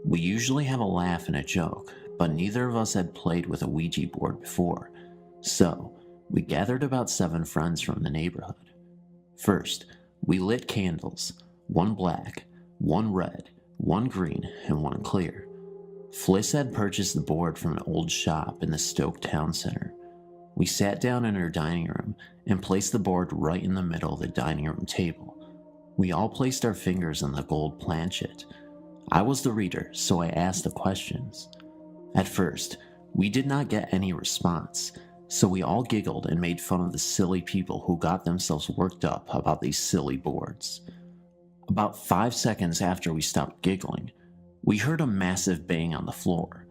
We usually have a laugh and a joke, but neither of us had played with a Ouija board before, so we gathered about 7 friends from the neighborhood. First, we lit candles, 1 black, 1 red, 1 green, and 1 clear. Fliss had purchased the board from an old shop in the Stoke Town Center. We sat down in her dining room and placed the board right in the middle of the dining room table. We all placed our fingers on the gold planchet. I was the reader, so I asked the questions. At first, we did not get any response, so we all giggled and made fun of the silly people who got themselves worked up about these silly boards. About 5 seconds after we stopped giggling, we heard a massive bang on the floor.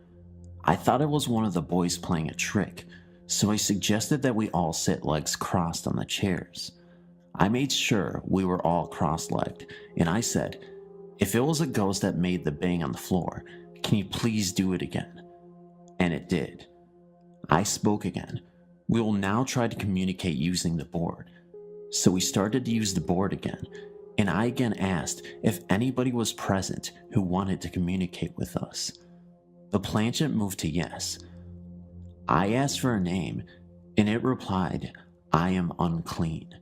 I thought it was one of the boys playing a trick, so I suggested that we all sit legs crossed on the chairs. I made sure we were all cross-legged, and I said, "If it was a ghost that made the bang on the floor, can you please do it again?" And it did. I spoke again. We will now try to communicate using the board. So we started to use the board again, and I again asked if anybody was present who wanted to communicate with us. The planchet moved to yes. I asked for a name, and it replied, "I am unclean."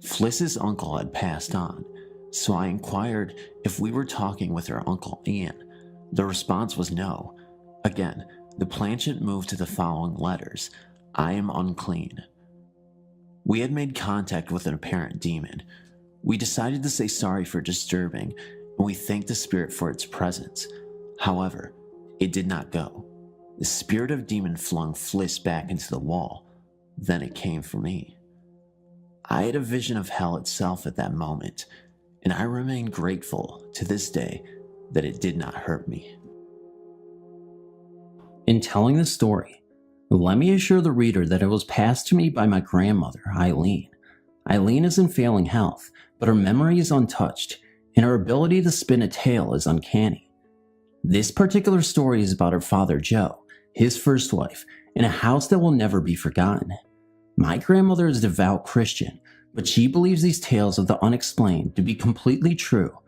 Fliss's uncle had passed on, so I inquired if we were talking with her uncle Ian. The response was no. Again, the planchet moved to the following letters, "I am unclean." We had made contact with an apparent demon. We decided to say sorry for disturbing, and we thanked the spirit for its presence. However, it did not go. The spirit of demon flung Fliss back into the wall. Then it came for me. I had a vision of hell itself at that moment, and I remain grateful to this day that it did not hurt me. In telling the story, let me assure the reader that it was passed to me by my grandmother, Eileen. Eileen is in failing health, but her memory is untouched, and her ability to spin a tale is uncanny. This particular story is about her father, Joe, his first wife, in a house that will never be forgotten. My grandmother is a devout Christian, but she believes these tales of the unexplained to be completely true.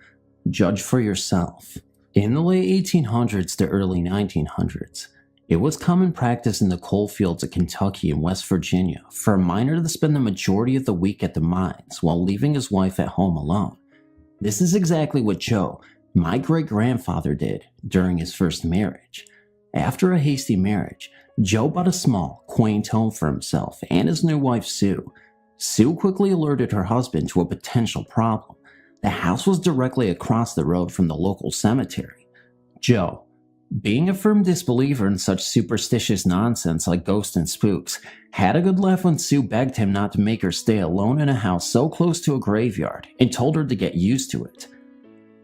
Judge for yourself. In the late 1800s to early 1900s, it was common practice in the coal fields of Kentucky and West Virginia for a miner to spend the majority of the week at the mines while leaving his wife at home alone. This is exactly what Joe, my great-grandfather, did during his first marriage. After a hasty marriage, Joe bought a small, quaint home for himself and his new wife, Sue. Sue quickly alerted her husband to a potential problem. The house was directly across the road from the local cemetery. Joe, being a firm disbeliever in such superstitious nonsense like ghosts and spooks, had a good laugh when Sue begged him not to make her stay alone in a house so close to a graveyard and told her to get used to it.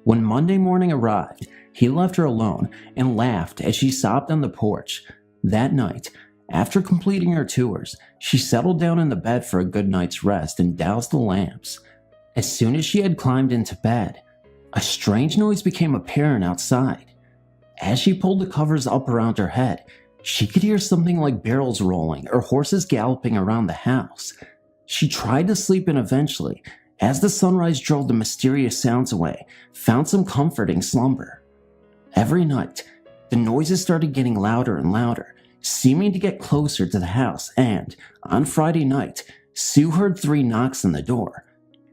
When Monday morning arrived, he left her alone and laughed as she sobbed on the porch. That night, after completing her tours, she settled down in the bed for a good night's rest and doused the lamps. As soon as she had climbed into bed, a strange noise became apparent outside. As she pulled the covers up around her head, she could hear something like barrels rolling or horses galloping around the house. She tried to sleep and eventually, as the sunrise drove the mysterious sounds away, found some comforting slumber. Every night, the noises started getting louder and louder, seeming to get closer to the house, and, on Friday night, Sue heard 3 knocks on the door.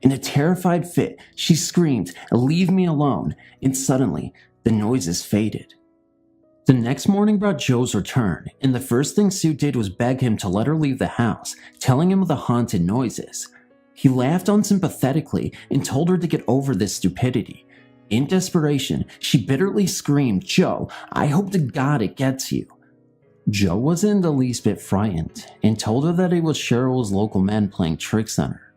In a terrified fit, she screamed, "Leave me alone," and suddenly, the noises faded. The next morning brought Joe's return, and the first thing Sue did was beg him to let her leave the house, telling him of the haunted noises. He laughed unsympathetically and told her to get over this stupidity. In desperation, she bitterly screamed, "Joe, I hope to God it gets you." Joe wasn't the least bit frightened and told her that it was Cheryl's local men playing tricks on her.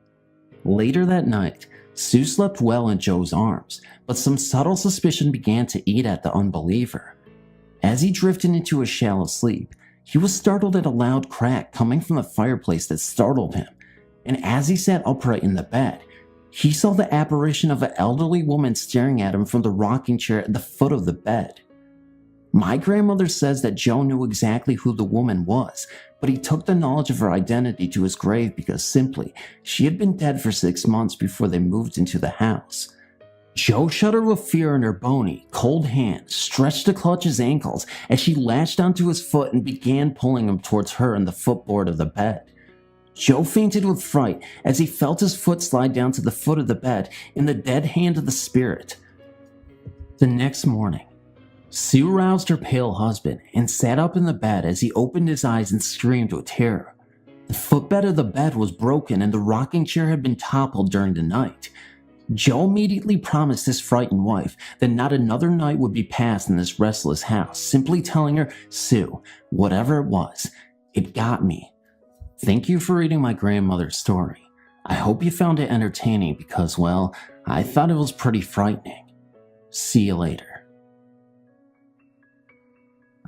Later that night, Sue slept well in Joe's arms, but some subtle suspicion began to eat at the unbeliever. As he drifted into a shallow sleep, he was startled at a loud crack coming from the fireplace that startled him, and as he sat upright in the bed, He saw the apparition of an elderly woman staring at him from the rocking chair at the foot of the bed. My grandmother says that Joe knew exactly who the woman was, but he took the knowledge of her identity to his grave because simply, she had been dead for 6 months before they moved into the house. Joe shuddered with fear and her bony, cold hand stretched to clutch his ankles as she latched onto his foot and began pulling him towards her and the footboard of the bed. Joe fainted with fright as he felt his foot slide down to the foot of the bed in the dead hand of the spirit. The next morning, Sue roused her pale husband and sat up in the bed as he opened his eyes and screamed with terror. The footbed of the bed was broken and the rocking chair had been toppled during the night. Joe immediately promised his frightened wife that not another night would be passed in this restless house, simply telling her, "Sue, whatever it was, it got me." Thank you for reading my grandmother's story. I hope you found it entertaining because, well, I thought it was pretty frightening. See you later.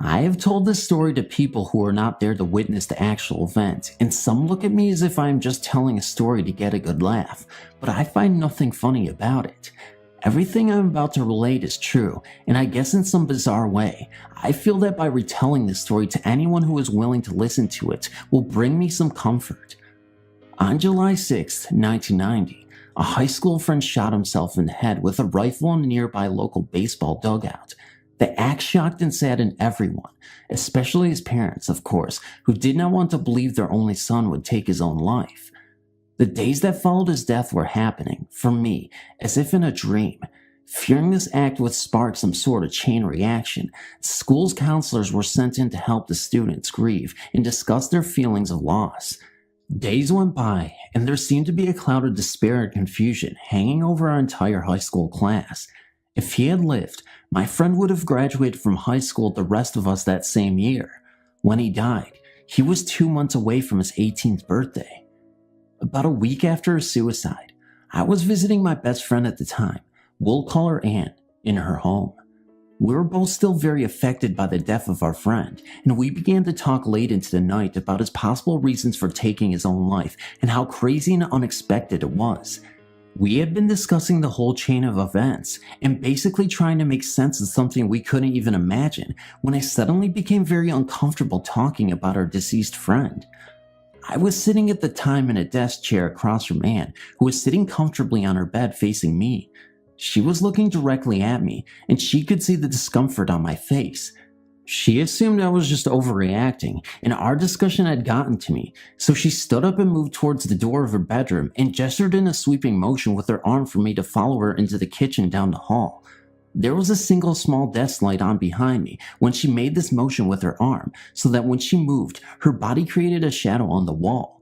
I have told this story to people who are not there to witness the actual event, and some look at me as if I am just telling a story to get a good laugh, but I find nothing funny about it. Everything I'm about to relate is true, and I guess in some bizarre way, I feel that by retelling this story to anyone who is willing to listen to it will bring me some comfort. On July 6, 1990, a high school friend shot himself in the head with a rifle in a nearby local baseball dugout. The act shocked and saddened everyone, especially his parents, of course, who did not want to believe their only son would take his own life. The days that followed his death were happening, for me, as if in a dream. Fearing this act would spark some sort of chain reaction, school's counselors were sent in to help the students grieve and discuss their feelings of loss. Days went by, and there seemed to be a cloud of despair and confusion hanging over our entire high school class. If he had lived, my friend would have graduated from high school with the rest of us that same year. When he died, he was 2 months away from his 18th birthday. About a week after his suicide, I was visiting my best friend at the time, we'll call her Anne, in her home. We were both still very affected by the death of our friend, and we began to talk late into the night about his possible reasons for taking his own life and how crazy and unexpected it was. We had been discussing the whole chain of events and basically trying to make sense of something we couldn't even imagine when I suddenly became very uncomfortable talking about our deceased friend. I was sitting at the time in a desk chair across from Anne, who was sitting comfortably on her bed facing me. She was looking directly at me, and she could see the discomfort on my face. She assumed I was just overreacting, and our discussion had gotten to me, so she stood up and moved towards the door of her bedroom and gestured in a sweeping motion with her arm for me to follow her into the kitchen down the hall. There was a single small desk light on behind me when she made this motion with her arm, so that when she moved, her body created a shadow on the wall.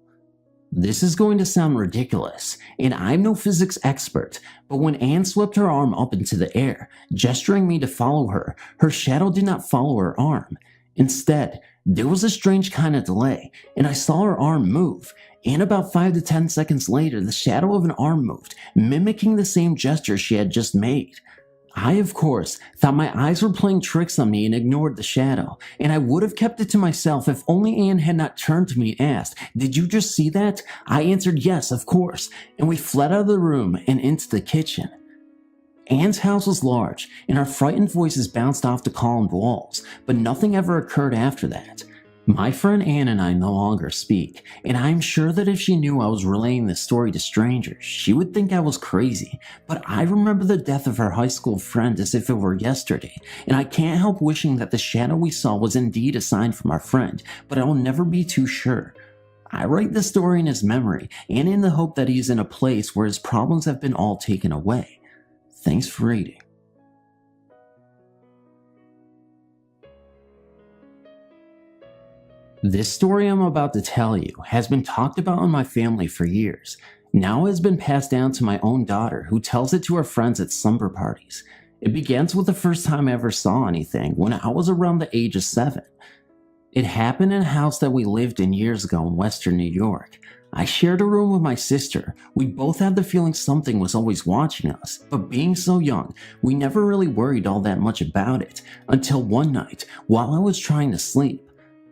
This is going to sound ridiculous, and I'm no physics expert, but when Anne swept her arm up into the air, gesturing me to follow her, her shadow did not follow her arm. Instead, there was a strange kind of delay, and I saw her arm move, and about 5 to 10 seconds later, the shadow of an arm moved, mimicking the same gesture she had just made. I, of course, thought my eyes were playing tricks on me and ignored the shadow, and I would have kept it to myself if only Anne had not turned to me and asked, "Did you just see that?" I answered yes, of course, and we fled out of the room and into the kitchen. Anne's house was large, and our frightened voices bounced off the columned walls, but nothing ever occurred after that. My friend Anne and I no longer speak, and I am sure that if she knew I was relaying this story to strangers, she would think I was crazy, but I remember the death of her high school friend as if it were yesterday, and I can't help wishing that the shadow we saw was indeed a sign from our friend, but I will never be too sure. I write this story in his memory, and in the hope that he is in a place where his problems have been all taken away. Thanks for reading. This story I'm about to tell you has been talked about in my family for years. Now it has been passed down to my own daughter, who tells it to her friends at slumber parties. It begins with the first time I ever saw anything, when I was around the age of 7. It happened in a house that we lived in years ago in Western New York. I shared a room with my sister. We both had the feeling something was always watching us, but being so young, we never really worried all that much about it, until one night, while I was trying to sleep.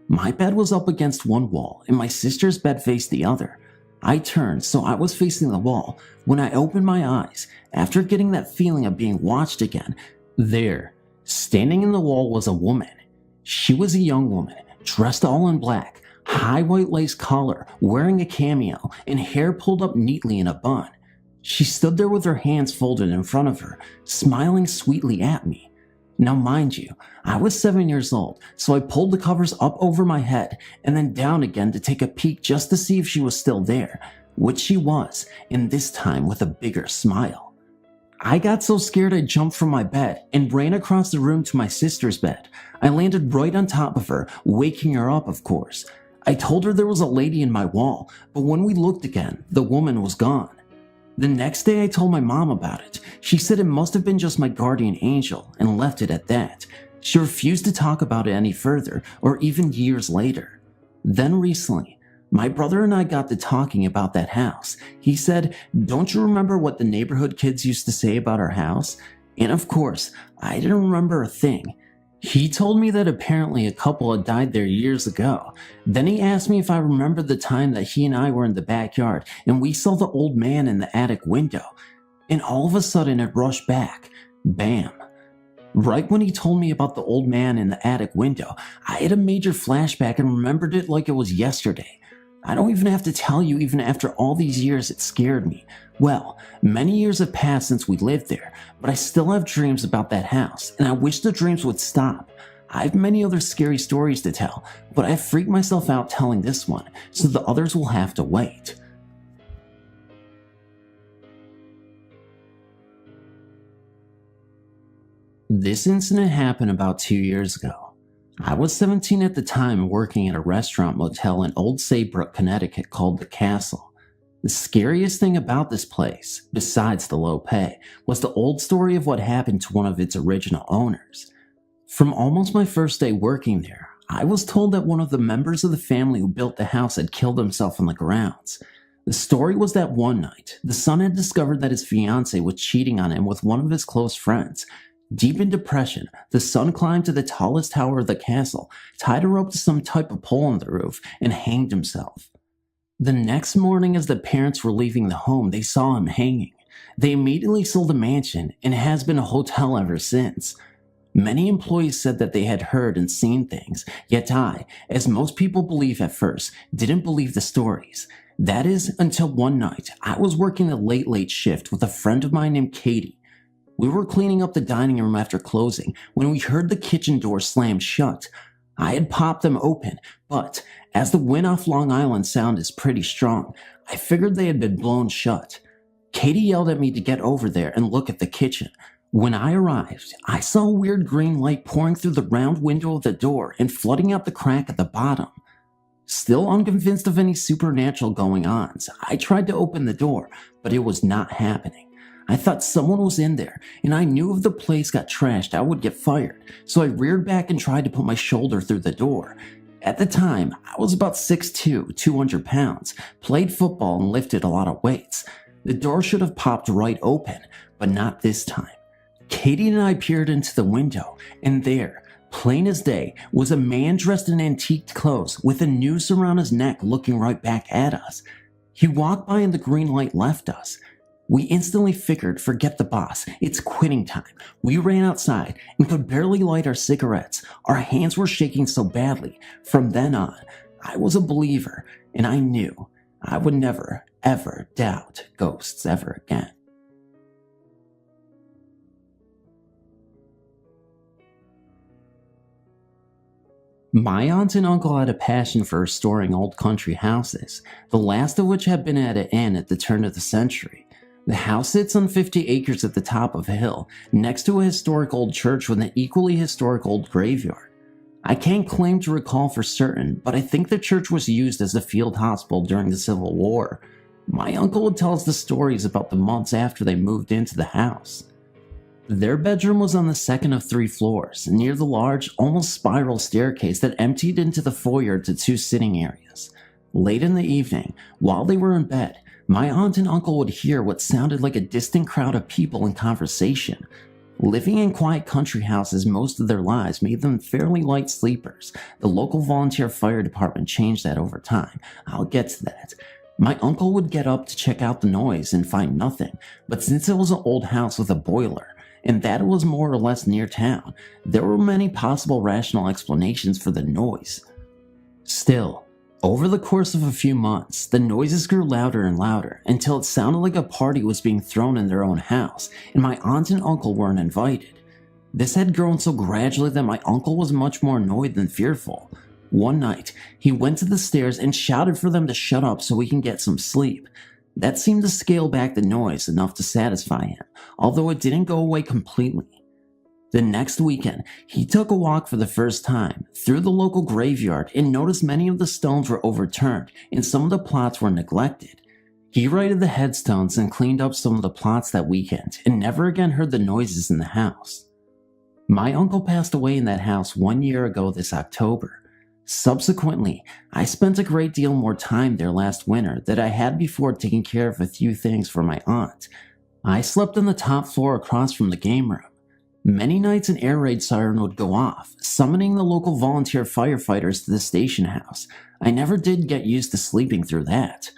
My bed was up against one wall, and my sister's bed faced the other. I turned so I was facing the wall. When I opened my eyes, after getting that feeling of being watched again, there, standing in the wall, was a woman. She was a young woman, dressed all in black, high white lace collar, wearing a cameo, and hair pulled up neatly in a bun. She stood there with her hands folded in front of her, smiling sweetly at me. Now mind you, I was 7 years old, so I pulled the covers up over my head and then down again to take a peek just to see if she was still there, which she was, and this time with a bigger smile. I got so scared I jumped from my bed and ran across the room to my sister's bed. I landed right on top of her, waking her up, of course. I told her there was a lady in my wall, but when we looked again, the woman was gone. The next day I told my mom about it. She said it must have been just my guardian angel and left it at that. She refused to talk about it any further, or even years later. Then recently, my brother and I got to talking about that house. He said, "Don't you remember what the neighborhood kids used to say about our house?" And of course, I didn't remember a thing. He told me that apparently a couple had died there years ago. Then he asked me if I remembered the time that he and I were in the backyard and we saw the old man in the attic window. And all of a sudden it rushed back. Bam. Right when he told me about the old man in the attic window, I had a major flashback and remembered it like it was yesterday. I don't even have to tell you, even after all these years, it scared me. Well, many years have passed since we lived there, but I still have dreams about that house, and I wish the dreams would stop. I have many other scary stories to tell, but I freaked myself out telling this one, so the others will have to wait. This incident happened about 2 years ago. I was 17 at the time, working at a restaurant motel in Old Saybrook, Connecticut called The Castle. The scariest thing about this place, besides the low pay, was the old story of what happened to one of its original owners. From almost my first day working there, I was told that one of the members of the family who built the house had killed himself on the grounds. The story was that one night, the son had discovered that his fiancée was cheating on him with one of his close friends. Deep in depression, the son climbed to the tallest tower of the castle, tied a rope to some type of pole on the roof, and hanged himself. The next morning, as the parents were leaving the home, they saw him hanging. They immediately sold the mansion, and it has been a hotel ever since. Many employees said that they had heard and seen things, yet I, as most people believe at first, didn't believe the stories. That is, until one night, I was working a late shift with a friend of mine named Katie. We were cleaning up the dining room after closing when we heard the kitchen door slam shut. I had popped them open, but as the wind off Long Island Sound is pretty strong, I figured they had been blown shut. Katie yelled at me to get over there and look at the kitchen. When I arrived, I saw a weird green light pouring through the round window of the door and flooding out the crack at the bottom. Still unconvinced of any supernatural going on, I tried to open the door, but it was not happening. I thought someone was in there, and I knew if the place got trashed, I would get fired, so I reared back and tried to put my shoulder through the door. At the time, I was about 6'2", 200 pounds, played football and lifted a lot of weights. The door should have popped right open, but not this time. Katie and I peered into the window, and there, plain as day, was a man dressed in antique clothes with a noose around his neck looking right back at us. He walked by and the green light left us. We instantly figured, forget the boss, it's quitting time. We ran outside and could barely light our cigarettes. Our hands were shaking so badly. From then on, I was a believer, and I knew I would never, ever doubt ghosts ever again. My aunt and uncle had a passion for restoring old country houses, the last of which had been at an inn at the turn of the century. The house sits on 50 acres at the top of a hill, next to a historic old church with an equally historic old graveyard. I can't claim to recall for certain, but I think the church was used as a field hospital during the Civil War. My uncle would tell us the stories about the months after they moved into the house. Their bedroom was on the second of 3 floors, near the large, almost spiral staircase that emptied into the foyer to 2 sitting areas. Late in the evening, while they were in bed, my aunt and uncle would hear what sounded like a distant crowd of people in conversation. Living in quiet country houses most of their lives made them fairly light sleepers. The local volunteer fire department changed that over time. I'll get to that. My uncle would get up to check out the noise and find nothing, but since it was an old house with a boiler, and that it was more or less near town, there were many possible rational explanations for the noise. Still, over the course of a few months, the noises grew louder and louder until it sounded like a party was being thrown in their own house, and my aunt and uncle weren't invited. This had grown so gradually that my uncle was much more annoyed than fearful. One night, he went to the stairs and shouted for them to shut up so we can get some sleep. That seemed to scale back the noise enough to satisfy him, although it didn't go away completely. The next weekend, he took a walk for the first time through the local graveyard and noticed many of the stones were overturned and some of the plots were neglected. He righted the headstones and cleaned up some of the plots that weekend and never again heard the noises in the house. My uncle passed away in that house 1 year ago this October. Subsequently, I spent a great deal more time there last winter than I had before taking care of a few things for my aunt. I slept on the top floor across from the game room. Many nights an air raid siren would go off, summoning the local volunteer firefighters to the station house. I never did get used to sleeping through that.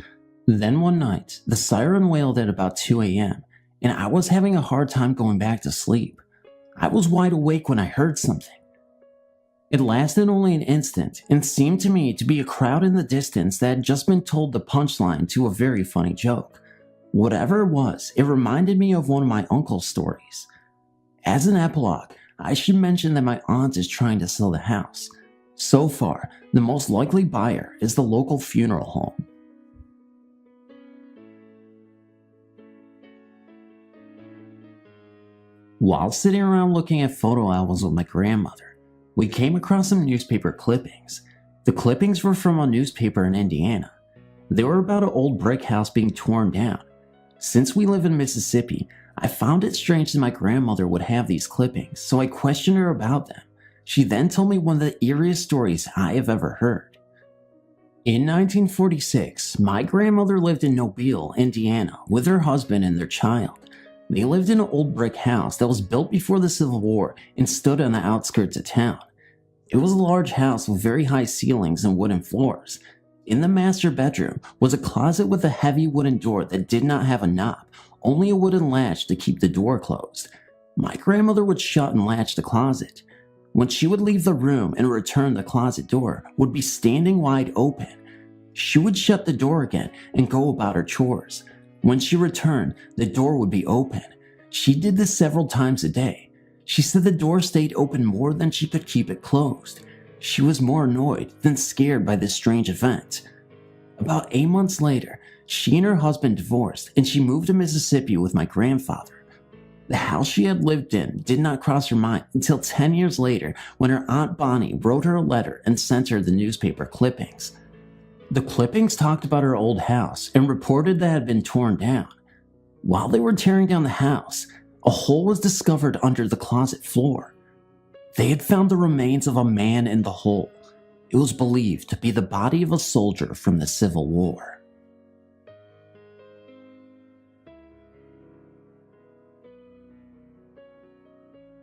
Then one night, the siren wailed at about 2 a.m., and I was having a hard time going back to sleep. I was wide awake when I heard something. It lasted only an instant and seemed to me to be a crowd in the distance that had just been told the punchline to a very funny joke. Whatever it was, it reminded me of one of my uncle's stories. As an epilogue, I should mention that my aunt is trying to sell the house. So far, the most likely buyer is the local funeral home. While sitting around looking at photo albums with my grandmother, we came across some newspaper clippings. The clippings were from a newspaper in Indiana. They were about an old brick house being torn down. Since we live in Mississippi, I found it strange that my grandmother would have these clippings, so I questioned her about them. She then told me one of the eeriest stories I have ever heard. In 1946, my grandmother lived in Mobile, Indiana, with her husband and their child. They lived in an old brick house that was built before the Civil War and stood on the outskirts of town. It was a large house with very high ceilings and wooden floors. In the master bedroom was a closet with a heavy wooden door that did not have a knob, only a wooden latch to keep the door closed. My grandmother would shut and latch the closet. When she would leave the room and return, the closet door would be standing wide open. She would shut the door again and go about her chores. When she returned, the door would be open. She did this several times a day. She said the door stayed open more than she could keep it closed. She was more annoyed than scared by this strange event. About 8 months later, she and her husband divorced and she moved to Mississippi with my grandfather. The house she had lived in did not cross her mind until 10 years later when her Aunt Bonnie wrote her a letter and sent her the newspaper clippings. The clippings talked about her old house and reported that it had been torn down. While they were tearing down the house, a hole was discovered under the closet floor. They had found the remains of a man in the hole. It was believed to be the body of a soldier from the Civil War.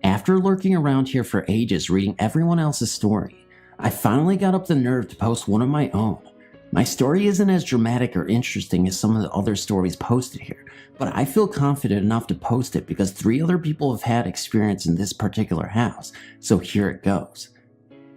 After lurking around here for ages reading everyone else's story, I finally got up the nerve to post one of my own. My story isn't as dramatic or interesting as some of the other stories posted here, but I feel confident enough to post it because 3 other people have had experience in this particular house, so here it goes.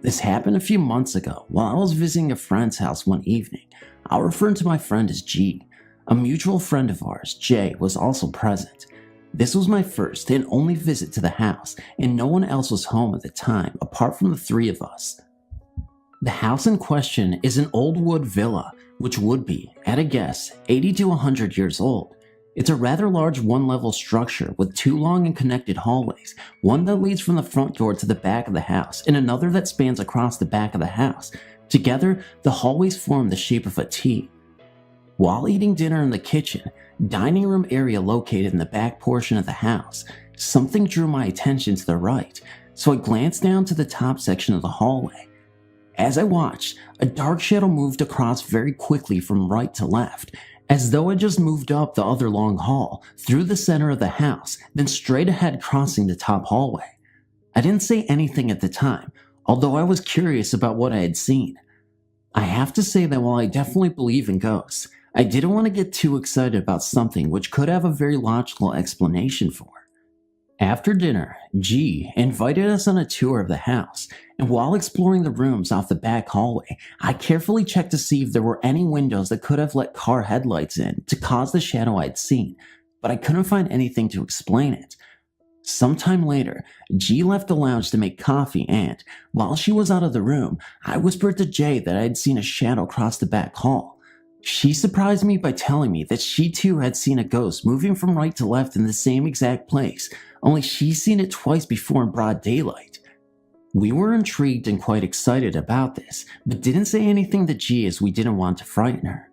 This happened a few months ago while I was visiting a friend's house one evening. I'll refer to my friend as G. A mutual friend of ours, J, was also present. This was my first and only visit to the house, and no one else was home at the time apart from the 3 of us. The house in question is an old wood villa, which would be, at a guess, 80 to 100 years old. It's a rather large one-level structure with 2 long and connected hallways, one that leads from the front door to the back of the house and another that spans across the back of the house. Together, the hallways form the shape of a T. While eating dinner in the kitchen, dining room area located in the back portion of the house, something drew my attention to the right, so I glanced down to the top section of the hallway. As I watched, a dark shadow moved across very quickly from right to left, as though it just moved up the other long hall, through the center of the house, then straight ahead crossing the top hallway. I didn't say anything at the time, although I was curious about what I had seen. I have to say that while I definitely believe in ghosts, I didn't want to get too excited about something which could have a very logical explanation for. After dinner, G invited us on a tour of the house, and while exploring the rooms off the back hallway, I carefully checked to see if there were any windows that could have let car headlights in to cause the shadow I'd seen, but I couldn't find anything to explain it. Sometime later, G left the lounge to make coffee and, while she was out of the room, I whispered to J that I had seen a shadow cross the back hall. She surprised me by telling me that she too had seen a ghost moving from right to left in the same exact place, only she's seen it twice before in broad daylight. We were intrigued and quite excited about this, but didn't say anything to G as we didn't want to frighten her.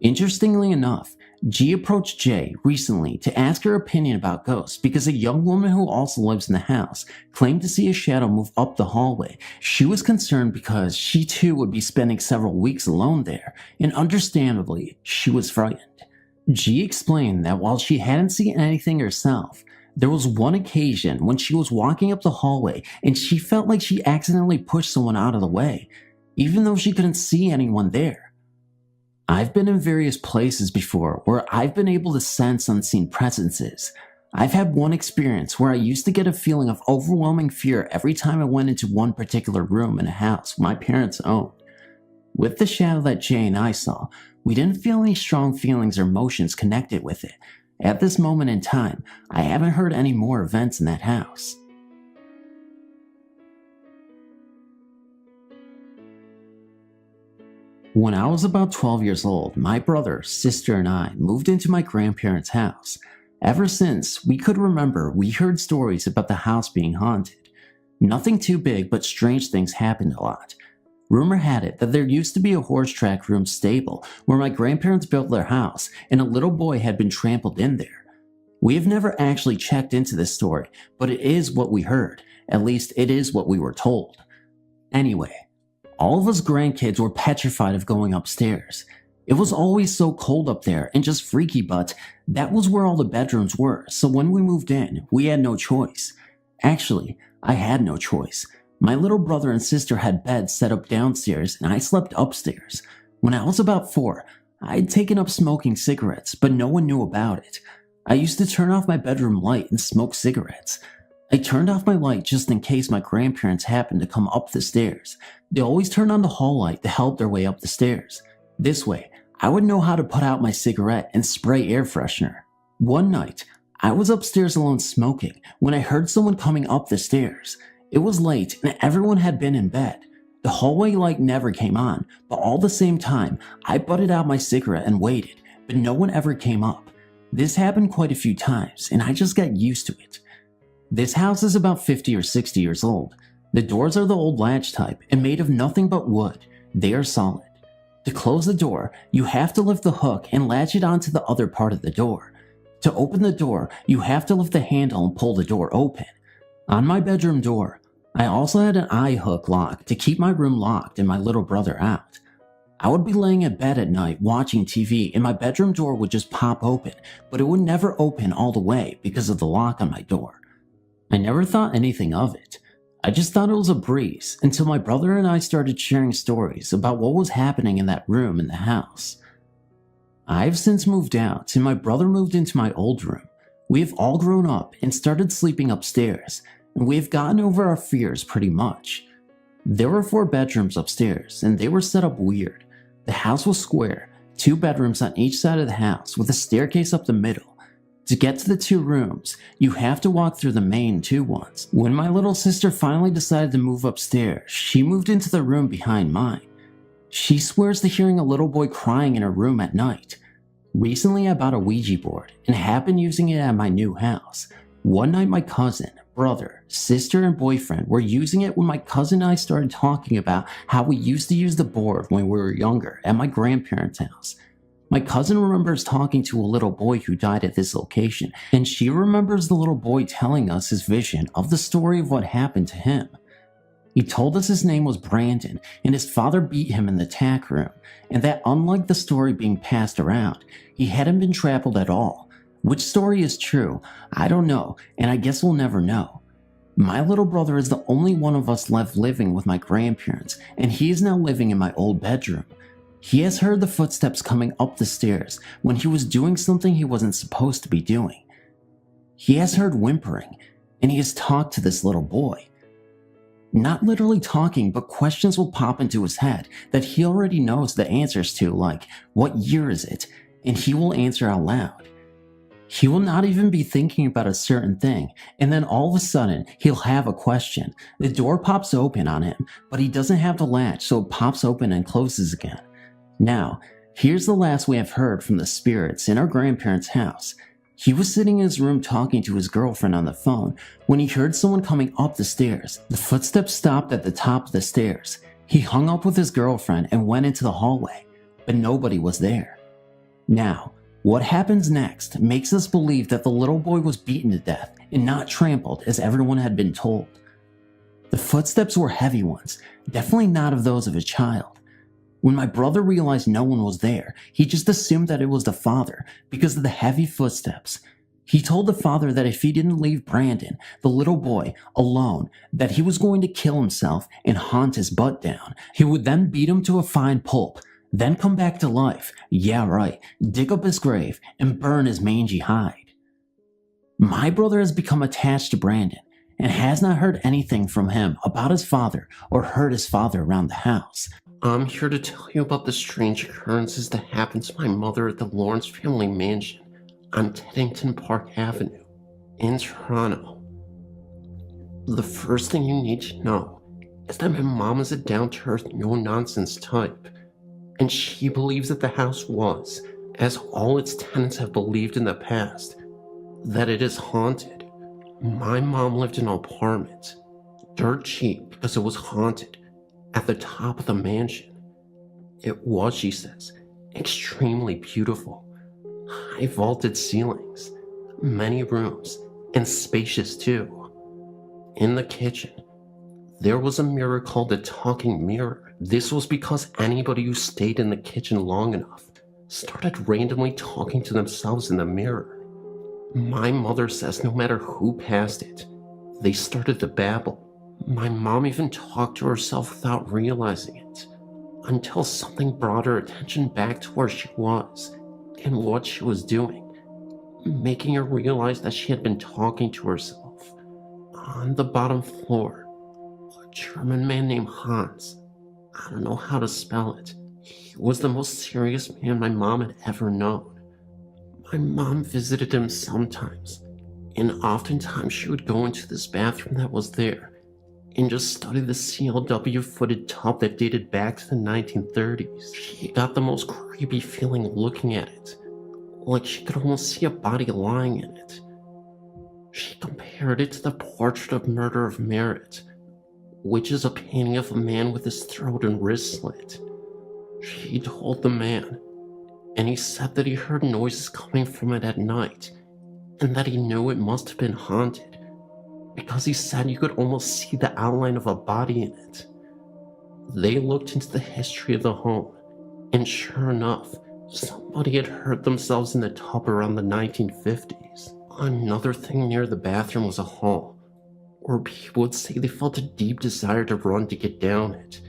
Interestingly enough, G approached Jay recently to ask her opinion about ghosts because a young woman who also lives in the house claimed to see a shadow move up the hallway. She was concerned because she too would be spending several weeks alone there, and understandably, she was frightened. G explained that while she hadn't seen anything herself, there was one occasion when she was walking up the hallway and she felt like she accidentally pushed someone out of the way, even though she couldn't see anyone there. I've been in various places before where I've been able to sense unseen presences. I've had one experience where I used to get a feeling of overwhelming fear every time I went into one particular room in a house my parents owned. With the shadow that Jay and I saw, we didn't feel any strong feelings or emotions connected with it. At this moment in time, I haven't heard any more events in that house. When I was about 12 years old, my brother, sister, and I moved into my grandparents' house. Ever since we could remember, we heard stories about the house being haunted. Nothing too big, but strange things happened a lot. Rumor had it that there used to be a horse track room stable where my grandparents built their house, and a little boy had been trampled in there. We have never actually checked into this story, but it is what we heard. At least it is what we were told. Anyway, all of us grandkids were petrified of going upstairs. It was always so cold up there and just freaky, but that was where all the bedrooms were, so when we moved in, we had no choice. Actually, I had no choice. My little brother and sister had beds set up downstairs and I slept upstairs. When I was about 4, I had taken up smoking cigarettes, but no one knew about it. I used to turn off my bedroom light and smoke cigarettes. I turned off my light just in case my grandparents happened to come up the stairs. They always turned on the hall light to help their way up the stairs. This way, I would know how to put out my cigarette and spray air freshener. One night, I was upstairs alone smoking when I heard someone coming up the stairs. It was late and everyone had been in bed. The hallway light never came on, but all the same time, I butted out my cigarette and waited, but no one ever came up. This happened quite a few times, and I just got used to it. This house is about 50 or 60 years old. The doors are the old latch type and made of nothing but wood. They are solid. To close the door, you have to lift the hook and latch it onto the other part of the door. To open the door, you have to lift the handle and pull the door open. On my bedroom door, I also had an eye hook lock to keep my room locked and my little brother out. I would be laying in bed at night watching TV and my bedroom door would just pop open, but it would never open all the way because of the lock on my door. I never thought anything of it. I just thought it was a breeze until my brother and I started sharing stories about what was happening in that room in the house. I've since moved out and my brother moved into my old room. We have all grown up and started sleeping upstairs, and we have gotten over our fears pretty much. There were 4 bedrooms upstairs and they were set up weird. The house was square, 2 bedrooms on each side of the house with a staircase up the middle. To get to the 2 rooms, you have to walk through the main 2 ones. When my little sister finally decided to move upstairs, she moved into the room behind mine. She swears to hearing a little boy crying in her room at night. Recently I bought a Ouija board and have been using it at my new house. One night my cousin, brother, sister, and boyfriend were using it when my cousin and I started talking about how we used to use the board when we were younger at my grandparents' house. My cousin remembers talking to a little boy who died at this location, and she remembers the little boy telling us his vision of the story of what happened to him. He told us his name was Brandon, and his father beat him in the tack room, and that unlike the story being passed around, he hadn't been trampled at all. Which story is true, I don't know, and I guess we'll never know. My little brother is the only one of us left living with my grandparents, and he is now living in my old bedroom. He has heard the footsteps coming up the stairs when he was doing something he wasn't supposed to be doing. He has heard whimpering, and he has talked to this little boy. Not literally talking, but questions will pop into his head that he already knows the answers to, like, what year is it? And he will answer out loud. He will not even be thinking about a certain thing, and then all of a sudden, he'll have a question. The door pops open on him, but he doesn't have the latch, so it pops open and closes again. Now, here's the last we have heard from the spirits in our grandparents' house. He was sitting in his room talking to his girlfriend on the phone when he heard someone coming up the stairs. The footsteps stopped at the top of the stairs. He hung up with his girlfriend and went into the hallway, but nobody was there. Now, what happens next makes us believe that the little boy was beaten to death and not trampled as everyone had been told. The footsteps were heavy ones, definitely not of those of a child. When my brother realized no one was there, he just assumed that it was the father because of the heavy footsteps. He told the father that if he didn't leave Brandon, the little boy, alone, that he was going to kill himself and haunt his butt down. He would then beat him to a fine pulp, then come back to life, yeah right, dig up his grave and burn his mangy hide. My brother has become attached to Brandon and has not heard anything from him about his father or heard his father around the house. I'm here to tell you about the strange occurrences that happened to my mother at the Lawrence family mansion on Teddington Park Avenue in Toronto. The first thing you need to know is that my mom is a down-to-earth, no-nonsense type, and she believes that the house was, as all its tenants have believed in the past, that it is haunted. My mom lived in an apartment, dirt cheap because it was haunted, at the top of the mansion. It was, she says, extremely beautiful. High vaulted ceilings, many rooms, and spacious too. In the kitchen, there was a mirror called the talking mirror. This was because anybody who stayed in the kitchen long enough started randomly talking to themselves in the mirror. My mother says no matter who passed it, they started to babble. My mom even talked to herself without realizing it, until something brought her attention back to where she was and what she was doing, making her realize that she had been talking to herself. On the bottom floor, a German man named Hans, I don't know how to spell it, he was the most serious man my mom had ever known. My mom visited him sometimes, and oftentimes she would go into this bathroom that was there and just study the CLW-footed tub that dated back to the 1930s. She got the most creepy feeling looking at it, like she could almost see a body lying in it. She compared it to the Portrait of Murder of Merit, which is a painting of a man with his throat and wrist slit. She told the man, and he said that he heard noises coming from it at night, and that he knew it must have been haunted, because he said you could almost see the outline of a body in it. They looked into the history of the home, and sure enough, somebody had hurt themselves in the tub around the 1950s. Another thing near the bathroom was a hall, where people would say they felt a deep desire to run to get down it,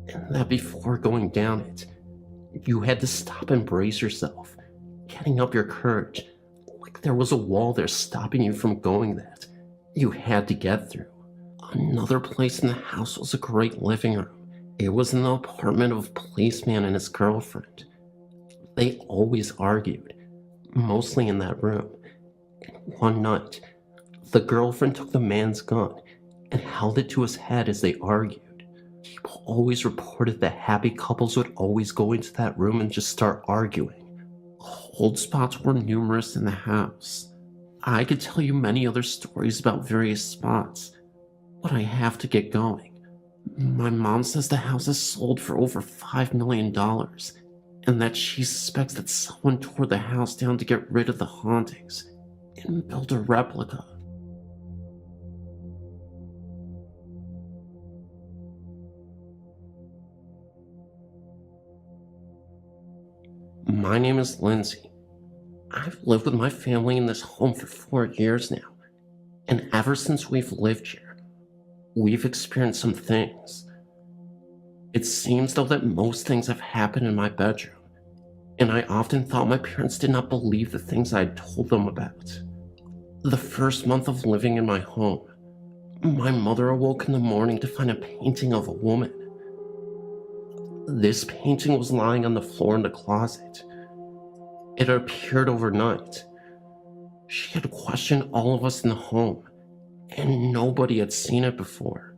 and that before going down it, you had to stop and brace yourself, getting up your courage, like there was a wall there stopping you from going that you had to get through. Another place in the house was a great living room. It was in the apartment of a policeman and his girlfriend. They always argued, mostly in that room. And one night, the girlfriend took the man's gun and held it to his head as they argued. People always reported that happy couples would always go into that room and just start arguing. Cold spots were numerous in the house. I could tell you many other stories about various spots, but I have to get going. My mom says the house is sold for over $5 million, and that she suspects that someone tore the house down to get rid of the hauntings and built a replica. My name is Lindsay. I've lived with my family in this home for 4 years now, and ever since we've lived here, we've experienced some things. It seems though that most things have happened in my bedroom, and I often thought my parents did not believe the things I had told them about. The first month of living in my home, my mother awoke in the morning to find a painting of a woman. This painting was lying on the floor in the closet. It appeared overnight. She had questioned all of us in the home, and nobody had seen it before.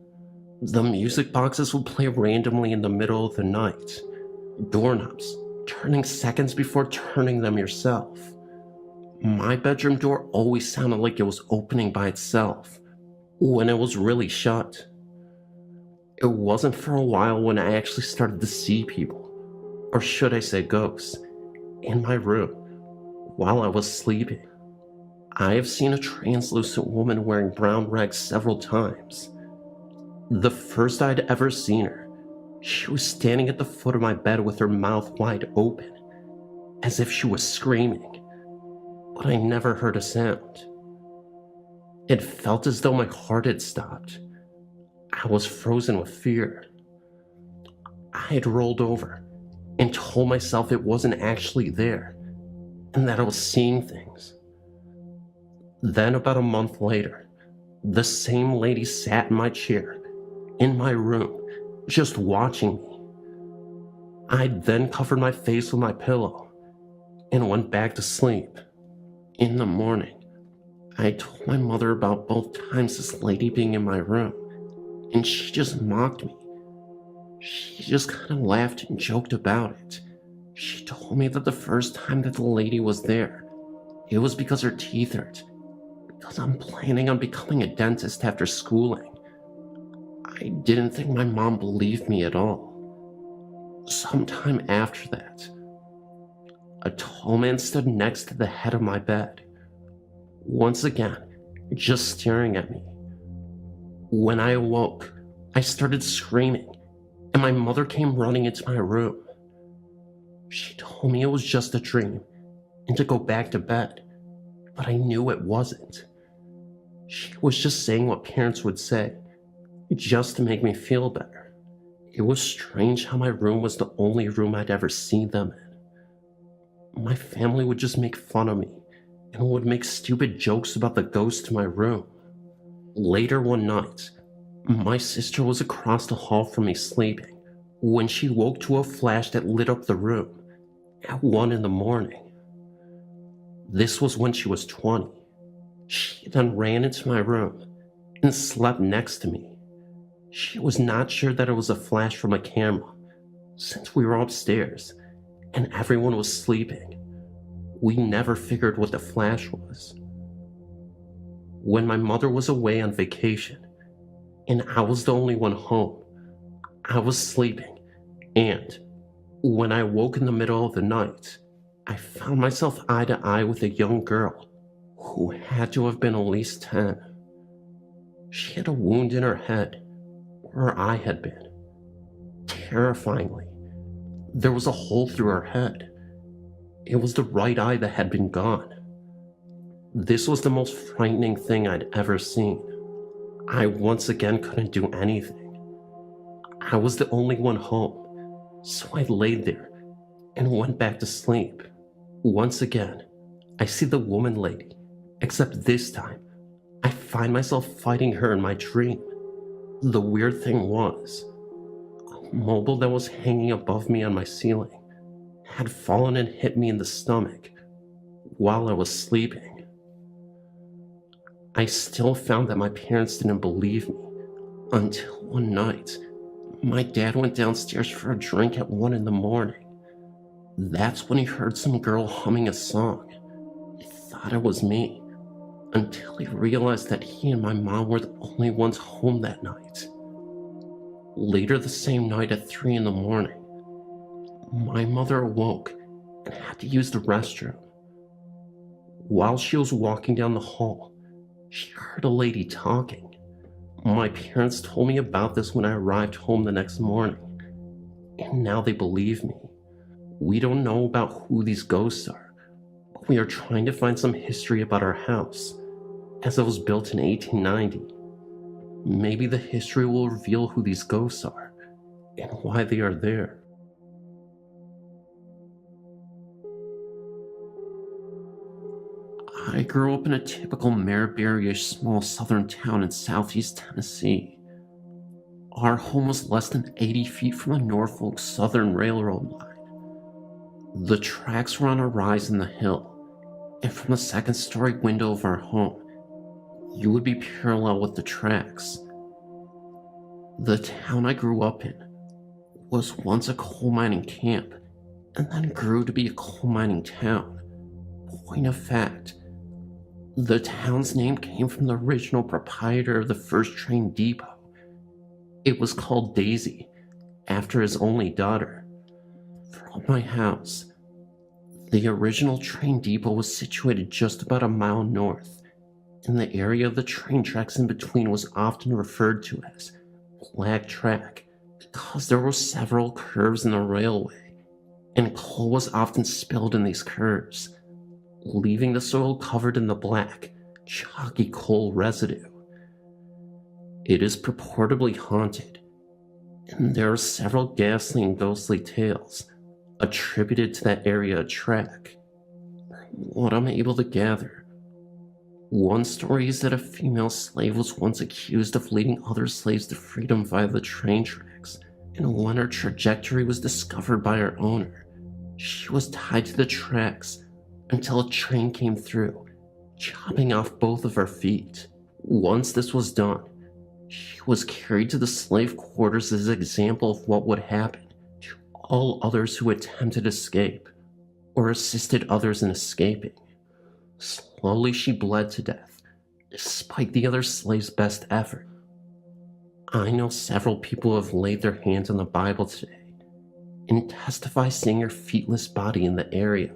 The music boxes would play randomly in the middle of the night. Doorknobs, turning seconds before turning them yourself. My bedroom door always sounded like it was opening by itself, when it was really shut. It wasn't for a while when I actually started to see people, or should I say ghosts, in my room while I was sleeping. I have seen a translucent woman wearing brown rags several times. The first I'd ever seen her, she was standing at the foot of my bed with her mouth wide open, as if she was screaming, but I never heard a sound. It felt as though my heart had stopped. I was frozen with fear. I had rolled over and told myself it wasn't actually there, and that I was seeing things. Then about a month later, the same lady sat in my chair, in my room, just watching me. I then covered my face with my pillow and went back to sleep. In the morning, I told my mother about both times this lady being in my room, and she just mocked me. She just kind of laughed and joked about it. She told me that the first time that the lady was there, it was because her teeth hurt, because I'm planning on becoming a dentist after schooling. I didn't think my mom believed me at all. Sometime after that, a tall man stood next to the head of my bed, once again, just staring at me. When I awoke, I started screaming, and my mother came running into my room. She told me it was just a dream and to go back to bed, but I knew it wasn't. She was just saying what parents would say, just to make me feel better. It was strange how my room was the only room I'd ever seen them in. My family would just make fun of me and would make stupid jokes about the ghost in my room. Later one night, my sister was across the hall from me sleeping when she woke to a flash that lit up the room at 1 a.m. This was when she was 20. She then ran into my room and slept next to me. She was not sure that it was a flash from a camera, since we were upstairs and everyone was sleeping. We never figured what the flash was. When my mother was away on vacation, and I was the only one home, I was sleeping, and when I woke in the middle of the night, I found myself eye to eye with a young girl who had to have been at least 10. She had a wound in her head, where I had been. Terrifyingly, there was a hole through her head. It was the right eye that had been gone. This was the most frightening thing I'd ever seen. I once again couldn't do anything. I was the only one home, so I laid there and went back to sleep. Once again, I see the woman lady, except this time, I find myself fighting her in my dream. The weird thing was, a mobile that was hanging above me on my ceiling had fallen and hit me in the stomach while I was sleeping. I still found that my parents didn't believe me until one night, my dad went downstairs for a drink at 1 a.m. That's when he heard some girl humming a song. He thought it was me, until he realized that he and my mom were the only ones home that night. Later the same night at 3 a.m, my mother awoke and had to use the restroom. While she was walking down the hall, she heard a lady talking. My parents told me about this when I arrived home the next morning, and now they believe me. We don't know about who these ghosts are, but we are trying to find some history about our house, as it was built in 1890. Maybe the history will reveal who these ghosts are, and why they are there. I grew up in a typical Maryberry-ish small southern town in southeast Tennessee. Our home was less than 80 feet from the Norfolk Southern Railroad line. The tracks were on a rise in the hill, and from the second-story window of our home, you would be parallel with the tracks. The town I grew up in was once a coal mining camp, and then grew to be a coal mining town. Point of fact, the town's name came from the original proprietor of the first train depot. It was called Daisy, after his only daughter. From my house, the original train depot was situated just about a mile north, and the area of the train tracks in between was often referred to as Black Track because there were several curves in the railway, and coal was often spilled in these curves, leaving the soil covered in the black, chalky coal residue. It is purportedly haunted, and there are several ghastly and ghostly tales attributed to that area of track. From what I'm able to gather, one story is that a female slave was once accused of leading other slaves to freedom via the train tracks, and when her trajectory was discovered by her owner, she was tied to the tracks until a train came through, chopping off both of her feet. Once this was done, she was carried to the slave quarters as an example of what would happen to all others who attempted escape or assisted others in escaping. Slowly she bled to death, despite the other slaves' best effort. I know several people have laid their hands on the Bible today and testify seeing her feetless body in the area.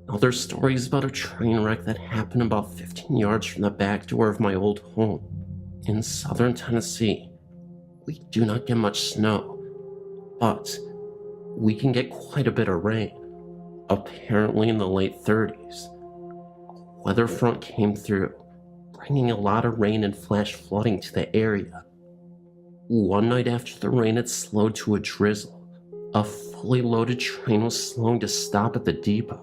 Other stories about a train wreck that happened about 15 yards from the back door of my old home. In southern Tennessee, we do not get much snow, but we can get quite a bit of rain. Apparently in the late 30s, a weather front came through, bringing a lot of rain and flash flooding to the area. One night after the rain had slowed to a drizzle, a fully loaded train was slowing to stop at the depot,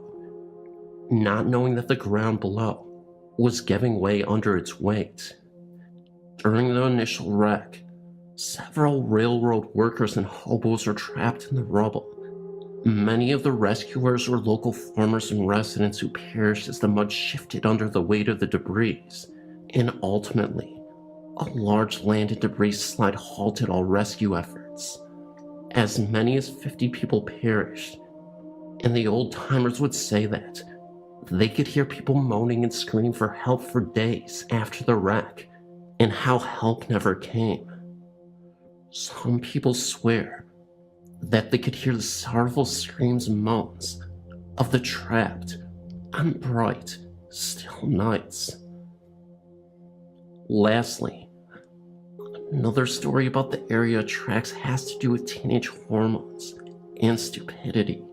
not knowing that the ground below was giving way under its weight. During the initial wreck, several railroad workers and hobos were trapped in the rubble. Many of the rescuers were local farmers and residents who perished as the mud shifted under the weight of the debris, and ultimately, a large land and debris slide halted all rescue efforts. As many as 50 people perished, and the old-timers would say that they could hear people moaning and screaming for help for days after the wreck, and how help never came. Some people swear that they could hear the sorrowful screams and moans of the trapped on bright, still nights. Lastly, another story about the area tracks has to do with teenage hormones and stupidity.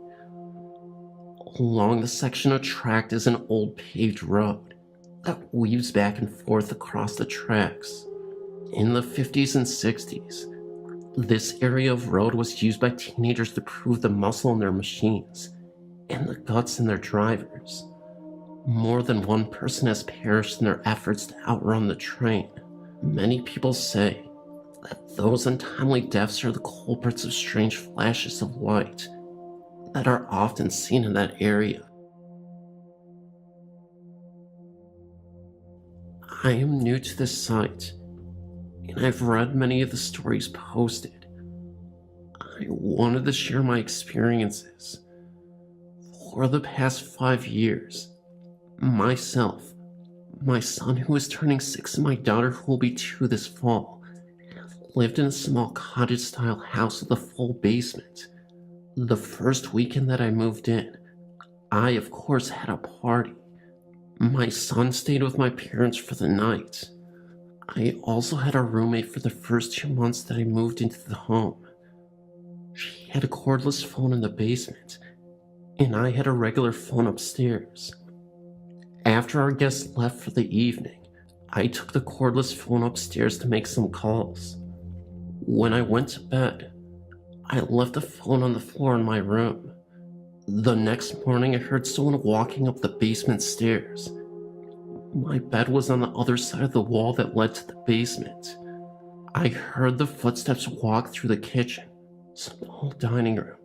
Along the section of track is an old paved road that weaves back and forth across the tracks. In the 50s and 60s, this area of road was used by teenagers to prove the muscle in their machines and the guts in their drivers. More than one person has perished in their efforts to outrun the train. Many people say that those untimely deaths are the culprits of strange flashes of light that are often seen in that area. I am new to this site, and I've read many of the stories posted. I wanted to share my experiences. For the past 5 years, myself, my son who is turning 6, and my daughter who will be 2 this fall, have lived in a small cottage-style house with a full basement. The first weekend that I moved in, I of course had a party. My son stayed with my parents for the night. I also had a roommate for the first 2 months that I moved into the home. She had a cordless phone in the basement, and I had a regular phone upstairs. After our guests left for the evening, I took the cordless phone upstairs to make some calls. When I went to bed, I left the phone on the floor in my room. The next morning, I heard someone walking up the basement stairs. My bed was on the other side of the wall that led to the basement. I heard the footsteps walk through the kitchen, small dining room,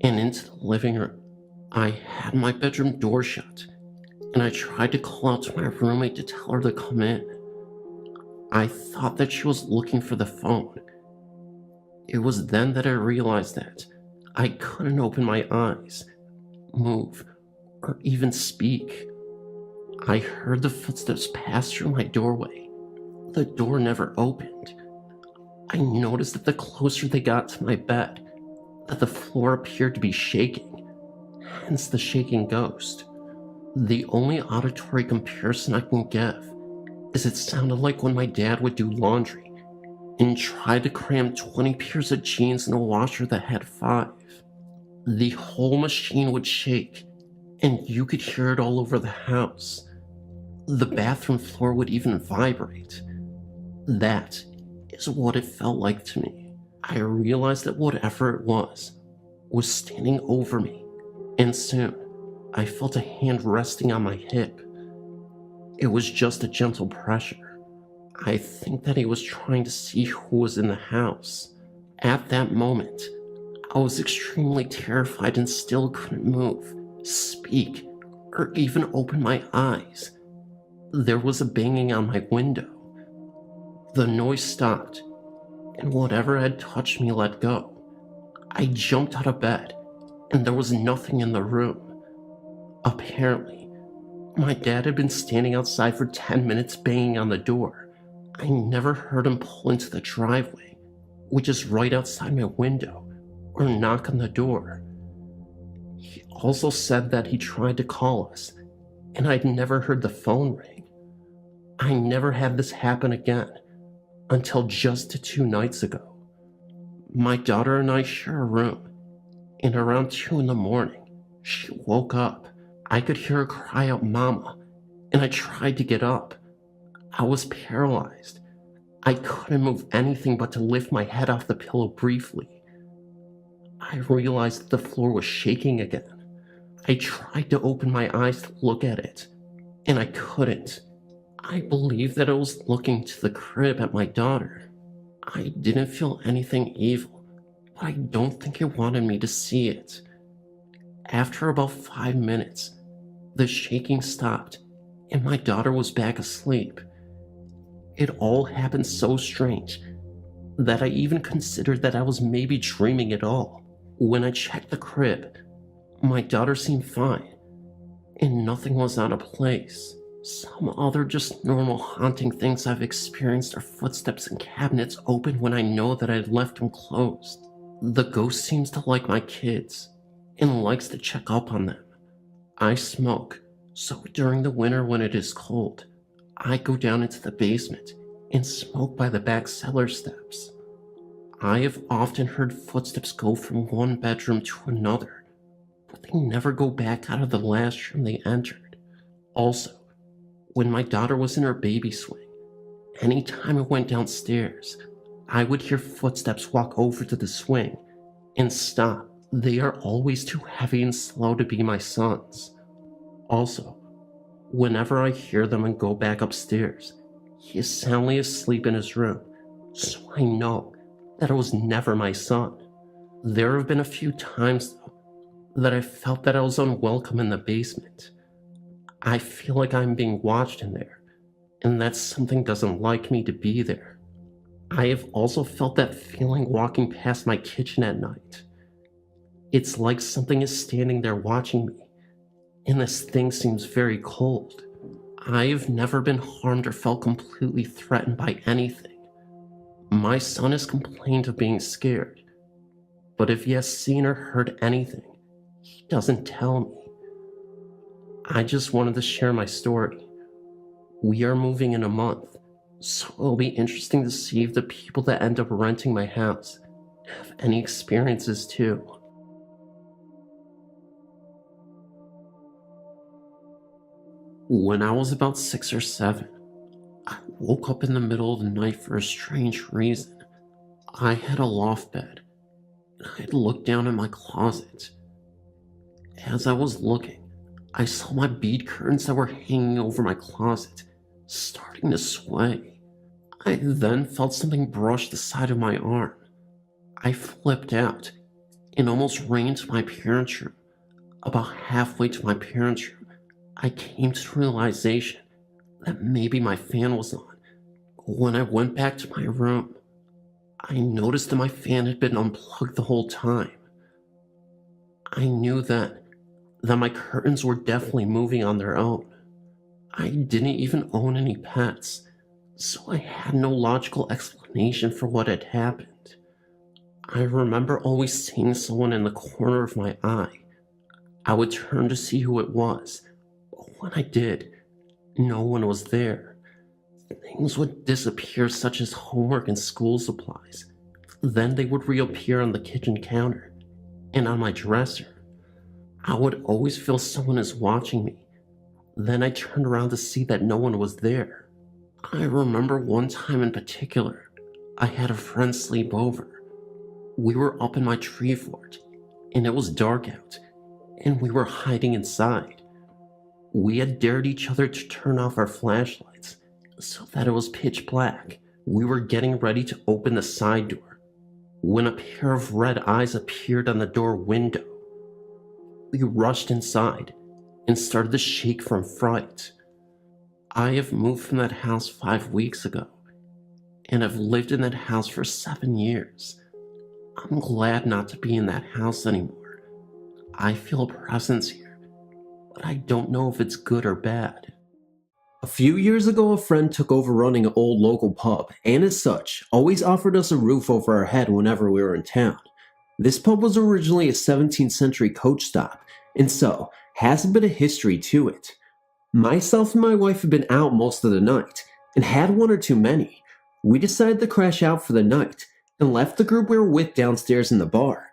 and into the living room. I had my bedroom door shut, and I tried to call out to my roommate to tell her to come in. I thought that she was looking for the phone. It was then that I realized that I couldn't open my eyes, move, or even speak. I heard the footsteps pass through my doorway. The door never opened. I noticed that the closer they got to my bed, that the floor appeared to be shaking, hence the shaking ghost. The only auditory comparison I can give is it sounded like when my dad would do laundry and try to cram 20 pairs of jeans in a washer that had 5. The whole machine would shake, and you could hear it all over the house. The bathroom floor would even vibrate. That is what it felt like to me. I realized that whatever it was standing over me, and soon I felt a hand resting on my hip. It was just a gentle pressure. I think that he was trying to see who was in the house. At that moment, I was extremely terrified and still couldn't move, speak, or even open my eyes. There was a banging on my window. The noise stopped, and whatever had touched me let go. I jumped out of bed, and there was nothing in the room. Apparently, my dad had been standing outside for 10 minutes banging on the door. I never heard him pull into the driveway, which is right outside my window, or knock on the door. He also said that he tried to call us, and I'd never heard the phone ring. I never had this happen again, until just 2 nights ago. My daughter and I share a room, and around 2 in the morning, she woke up. I could hear her cry out, "Mama," and I tried to get up. I was paralyzed. I couldn't move anything but to lift my head off the pillow briefly. I realized that the floor was shaking again. I tried to open my eyes to look at it, and I couldn't. I believed that it was looking to the crib at my daughter. I didn't feel anything evil, but I don't think it wanted me to see it. After about 5 minutes, the shaking stopped, and my daughter was back asleep. It all happened so strange that I even considered that I was maybe dreaming it all. When I checked the crib, my daughter seemed fine, and nothing was out of place. Some other just normal haunting things I've experienced are footsteps in cabinets open when I know that I'd left them closed. The ghost seems to like my kids, and likes to check up on them. I smoke, so during the winter when it is cold, I go down into the basement and smoke by the back cellar steps. I have often heard footsteps go from one bedroom to another, but they never go back out of the last room they entered. Also, when my daughter was in her baby swing, anytime I went downstairs, I would hear footsteps walk over to the swing and stop. They are always too heavy and slow to be my son's. Also, whenever I hear them and go back upstairs, he is soundly asleep in his room, so I know that it was never my son. There have been a few times, though, that I felt that I was unwelcome in the basement. I feel like I'm being watched in there, and that something doesn't like me to be there. I have also felt that feeling walking past my kitchen at night. It's like something is standing there watching me, and this thing seems very cold. I've never been harmed or felt completely threatened by anything. My son has complained of being scared, but if he has seen or heard anything, he doesn't tell me. I just wanted to share my story. We are moving in a month, so it'll be interesting to see if the people that end up renting my house have any experiences too. When I was about 6 or 7, I woke up in the middle of the night for a strange reason. I had a loft bed, I looked down in my closet. As I was looking, I saw my bead curtains that were hanging over my closet starting to sway. I then felt something brush the side of my arm. I flipped out and almost ran into my parents' room. About halfway to my parents' room, I came to the realization that maybe my fan was on. When I went back to my room, I noticed that my fan had been unplugged the whole time. I knew then that my curtains were definitely moving on their own. I didn't even own any pets, so I had no logical explanation for what had happened. I remember always seeing someone in the corner of my eye. I would turn to see who it was, but when I did, no one was there. Things would disappear, such as homework and school supplies. Then they would reappear on the kitchen counter and on my dresser. I would always feel someone is watching me. Then I turned around to see that no one was there. I remember one time in particular, I had a friend sleep over. We were up in my tree fort, and it was dark out, and we were hiding inside. We had dared each other to turn off our flashlights so that it was pitch black. We were getting ready to open the side door when a pair of red eyes appeared on the door window. We rushed inside and started to shake from fright. I have moved from that house 5 weeks ago and have lived in that house for 7 years. I'm glad not to be in that house anymore. I feel a presence here, but I don't know if it's good or bad. A few years ago, a friend took over running an old local pub, and as such, always offered us a roof over our head whenever we were in town. This pub was originally a 17th century coach stop, and so has a bit of history to it. Myself and my wife had been out most of the night, and had one or too many. We decided to crash out for the night, and left the group we were with downstairs in the bar.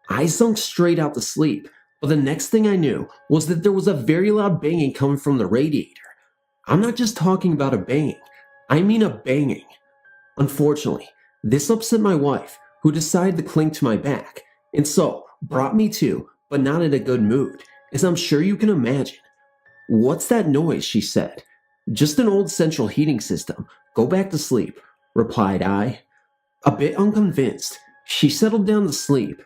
I sunk straight out to sleep, but the next thing I knew was that there was a very loud banging coming from the radiator. I'm not just talking about a banging, I mean a banging. Unfortunately, this upset my wife, who decided to cling to my back, and so brought me to, but not in a good mood, as I'm sure you can imagine. "What's that noise?" she said. "Just an old central heating system. Go back to sleep," replied I. A bit unconvinced, she settled down to sleep.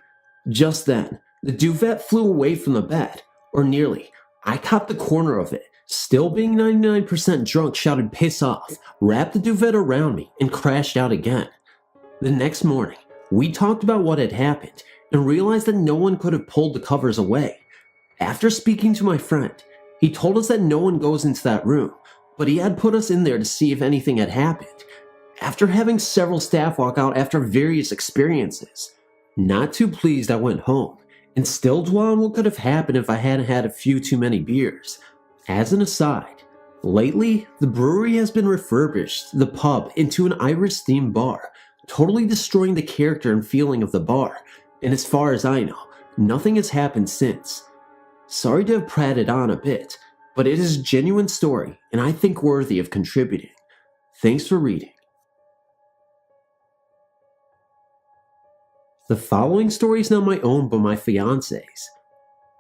Just then, the duvet flew away from the bed, or nearly. I caught the corner of it, still being 99% drunk, shouted "piss off," wrapped the duvet around me, and crashed out again. The next morning, we talked about what had happened, and realized that no one could have pulled the covers away. After speaking to my friend, he told us that no one goes into that room, but he had put us in there to see if anything had happened. After having several staff walk out after various experiences, not too pleased, I went home, and still dwell on what could have happened if I hadn't had a few too many beers. As an aside, lately, the brewery has been refurbished, the pub, into an Irish-themed bar, totally destroying the character and feeling of the bar, and as far as I know, nothing has happened since. Sorry to have prated on a bit, but it is a genuine story, and I think worthy of contributing. Thanks for reading. The following story is not my own but my fiance's.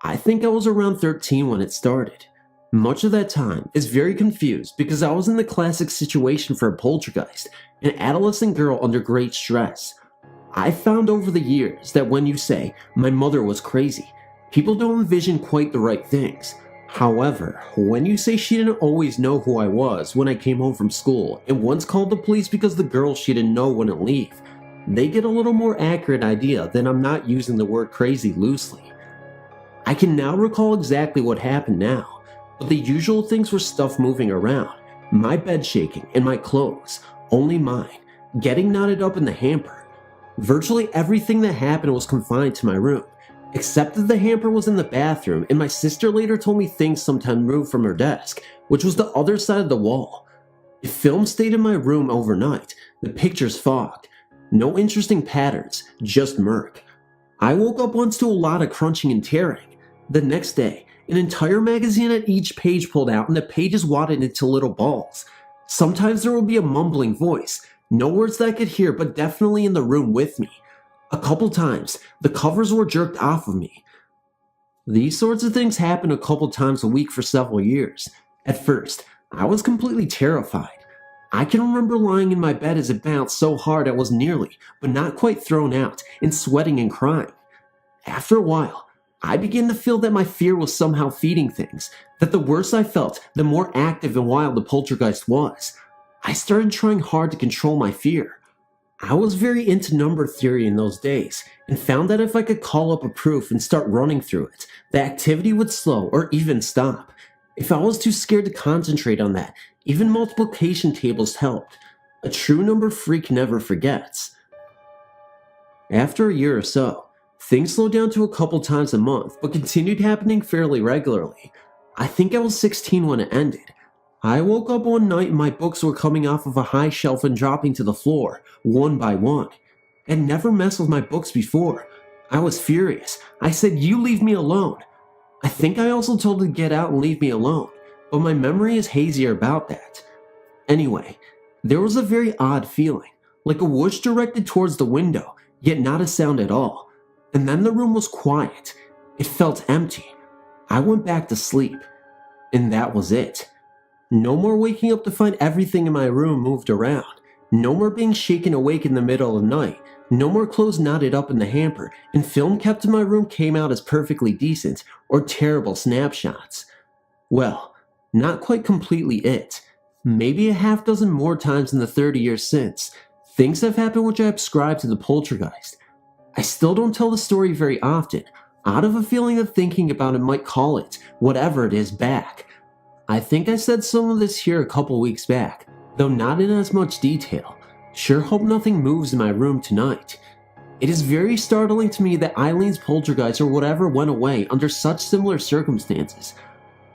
I think I was around 13 when it started. Much of that time is very confused because I was in the classic situation for a poltergeist, an adolescent girl under great stress. I found over the years that when you say, "my mother was crazy," people don't envision quite the right things. However, when you say she didn't always know who I was when I came home from school and once called the police because the girl she didn't know wouldn't leave, they get a little more accurate idea that I'm not using the word crazy loosely. I can now recall exactly what happened now, but the usual things were stuff moving around, my bed shaking, and my clothes, only mine, getting knotted up in the hamper. Virtually everything that happened was confined to my room, except that the hamper was in the bathroom, and my sister later told me things sometimes moved from her desk, which was the other side of the wall. If film stayed in my room overnight, the pictures fogged. No interesting patterns, just murk. I woke up once to a lot of crunching and tearing. The next day, an entire magazine at each page pulled out and the pages wadded into little balls. Sometimes there would be a mumbling voice, no words that I could hear but definitely in the room with me. A couple times, the covers were jerked off of me. These sorts of things happened a couple times a week for several years. At first, I was completely terrified. I can remember lying in my bed as it bounced so hard I was nearly, but not quite thrown out, and sweating and crying. After a while, I began to feel that my fear was somehow feeding things, that the worse I felt, the more active and wild the poltergeist was. I started trying hard to control my fear. I was very into number theory in those days, and found that if I could call up a proof and start running through it, the activity would slow or even stop. If I was too scared to concentrate on that, even multiplication tables helped. A true number freak never forgets. After a year or so, things slowed down to a couple times a month, but continued happening fairly regularly. I think I was 16 when it ended. I woke up one night and my books were coming off of a high shelf and dropping to the floor, one by one. I'd never messed with my books before. I was furious. I said, "You leave me alone." I think I also told her to get out and leave me alone, but my memory is hazier about that. Anyway, there was a very odd feeling, like a whoosh directed towards the window, yet not a sound at all. And then the room was quiet. It felt empty. I went back to sleep. And that was it. No more waking up to find everything in my room moved around. No more being shaken awake in the middle of the night. No more clothes knotted up in the hamper, and film kept in my room came out as perfectly decent or terrible snapshots. Well, not quite completely it. Maybe a half dozen more times in the 30 years since, things have happened which I ascribe to the poltergeist. I still don't tell the story very often, out of a feeling that thinking about it might call it, whatever it is, back. I think I said some of this here a couple weeks back, though not in as much detail. Sure hope nothing moves in my room tonight. It is very startling to me that Eileen's poltergeist or whatever went away under such similar circumstances.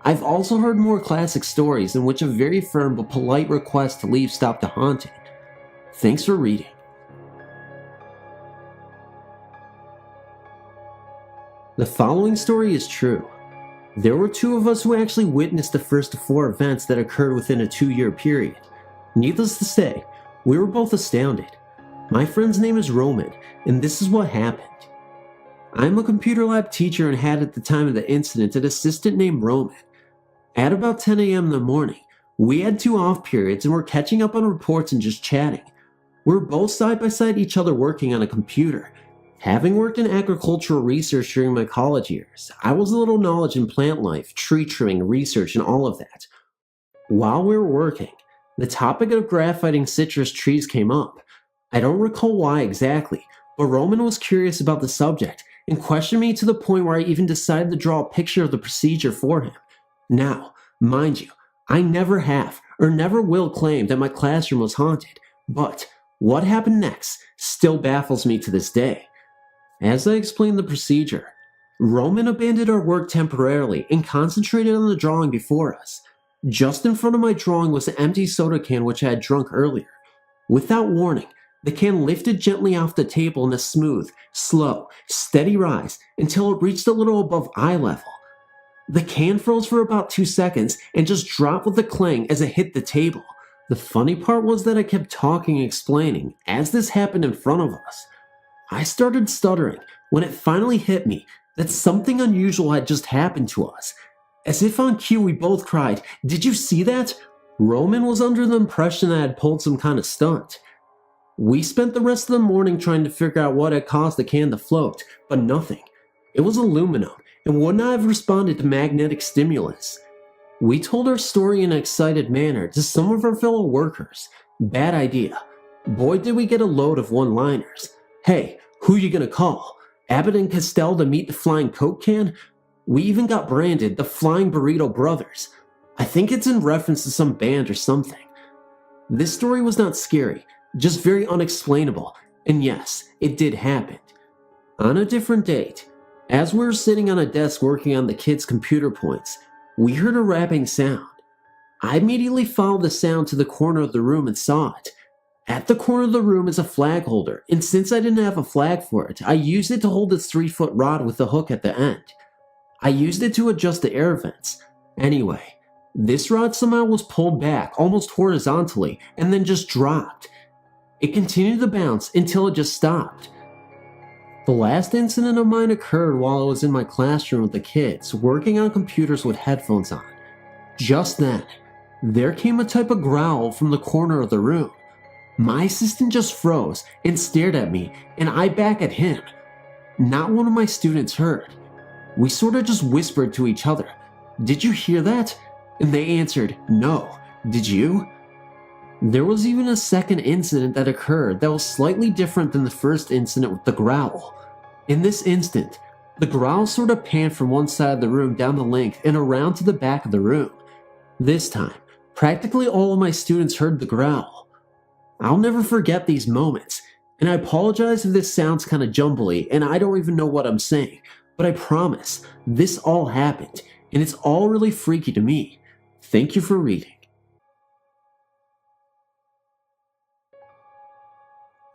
I've also heard more classic stories in which a very firm but polite request to leave stopped a haunting. Thanks for reading. The following story is true. There were two of us who actually witnessed the first of 4 events that occurred within a 2-year period. Needless to say, we were both astounded. My friend's name is Roman, and this is what happened. I'm a computer lab teacher and had at the time of the incident an assistant named Roman. At about 10 a.m. in the morning, we had 2 off periods and were catching up on reports and just chatting. We were both side by side each other working on a computer. Having worked in agricultural research during my college years, I was a little knowledge in plant life, tree trimming, research, and all of that. While we were working, the topic of graphiting citrus trees came up. I don't recall why exactly, but Roman was curious about the subject and questioned me to the point where I even decided to draw a picture of the procedure for him. Now, mind you, I never have or never will claim that my classroom was haunted, but what happened next still baffles me to this day. As I explained the procedure, Roman abandoned our work temporarily and concentrated on the drawing before us. Just in front of my drawing was an empty soda can which I had drunk earlier. Without warning, the can lifted gently off the table in a smooth, slow, steady rise until it reached a little above eye level. The can froze for about 2 seconds and just dropped with a clang as it hit the table. The funny part was that I kept talking and explaining as this happened in front of us. I started stuttering when it finally hit me that something unusual had just happened to us. As if on cue, we both cried, "Did you see that?" Roman was under the impression that I had pulled some kind of stunt. We spent the rest of the morning trying to figure out what had caused the can to float, but nothing. It was aluminum and would not have responded to magnetic stimulus. We told our story in an excited manner to some of our fellow workers. Bad idea. Boy, did we get a load of one-liners. Hey, who you gonna call? Abbott and Costello to meet the flying Coke can? We even got branded the Flying Burrito Brothers. I think it's in reference to some band or something. This story was not scary, just very unexplainable, and yes, it did happen. On a different date, as we were sitting on a desk working on the kids' computer points, we heard a rapping sound. I immediately followed the sound to the corner of the room and saw it. At the corner of the room is a flag holder, and since I didn't have a flag for it, I used it to hold its 3-foot rod with a hook at the end. I used it to adjust the air vents. Anyway, this rod somehow was pulled back almost horizontally and then just dropped. It continued to bounce until it just stopped. The last incident of mine occurred while I was in my classroom with the kids, working on computers with headphones on. Just then, there came a type of growl from the corner of the room. My assistant just froze and stared at me, and I back at him. Not one of my students heard. We sort of just whispered to each other, "Did you hear that?" And they answered, "No. Did you?" There was even a second incident that occurred that was slightly different than the first incident with the growl. In this instant, the growl sort of panned from one side of the room down the length and around to the back of the room. This time, practically all of my students heard the growl. I'll never forget these moments, and I apologize if this sounds kind of jumbly and I don't even know what I'm saying, but I promise, this all happened, and it's all really freaky to me. Thank you for reading.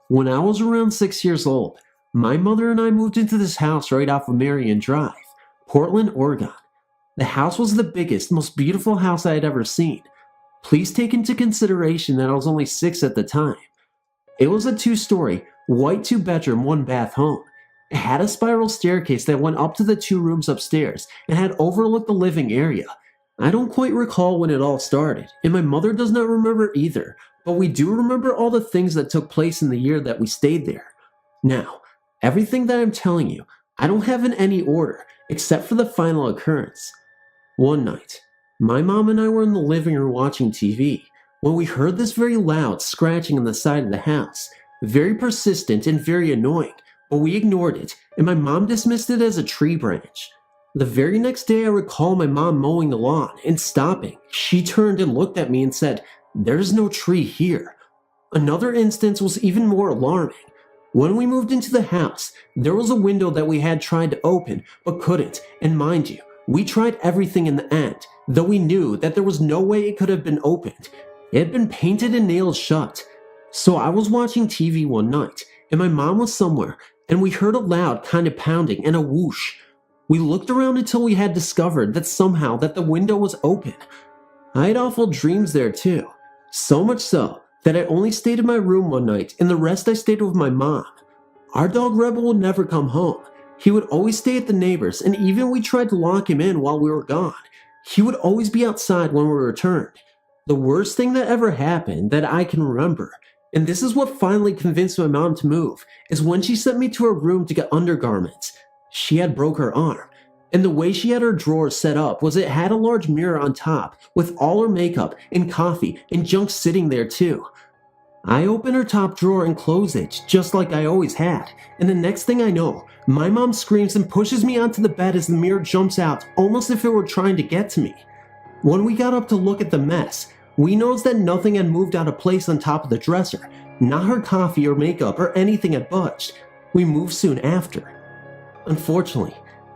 When I was around 6 years old, my mother and I moved into this house right off of Marion Drive, Portland, Oregon. The house was the biggest, most beautiful house I had ever seen. Please take into consideration that I was only 6 at the time. It was a 2-story, white 2-bedroom, 1-bath home. It had a spiral staircase that went up to the 2 rooms upstairs and had overlooked the living area. I don't quite recall when it all started, and my mother does not remember either, but we do remember all the things that took place in the year that we stayed there. Now, everything that I'm telling you, I don't have in any order, except for the final occurrence. One night, my mom and I were in the living room watching TV when we heard this very loud scratching on the side of the house, very persistent and very annoying, but we ignored it, and my mom dismissed it as a tree branch. The very next day, I recall my mom mowing the lawn and stopping. She turned and looked at me and said, "There's no tree here." Another instance was even more alarming. When we moved into the house, there was a window that we had tried to open but couldn't, and mind you, we tried everything in the end, though we knew that there was no way it could have been opened. It had been painted and nailed shut. So I was watching TV one night, and my mom was somewhere, and we heard a loud kind of pounding and a whoosh. We looked around until we had discovered that somehow that the window was open. I had awful dreams there too, so much so that I only stayed in my room one night and the rest I stayed with my mom. Our dog Rebel would never come home. He would always stay at the neighbors, and even we tried to lock him in while we were gone. He would always be outside when we returned. The worst thing that ever happened that I can remember, and this is what finally convinced my mom to move, is when she sent me to her room to get undergarments. She had broke her arm, and the way she had her drawers set up was it had a large mirror on top with all her makeup and coffee and junk sitting there too. I opened her top drawer and closed it just like I always had, and the next thing I know, my mom screams and pushes me onto the bed as the mirror jumps out almost if it were trying to get to me. When we got up to look at the mess, we noticed that nothing had moved out of place on top of the dresser. Not her coffee or makeup or anything had budged. We moved soon after. Unfortunately,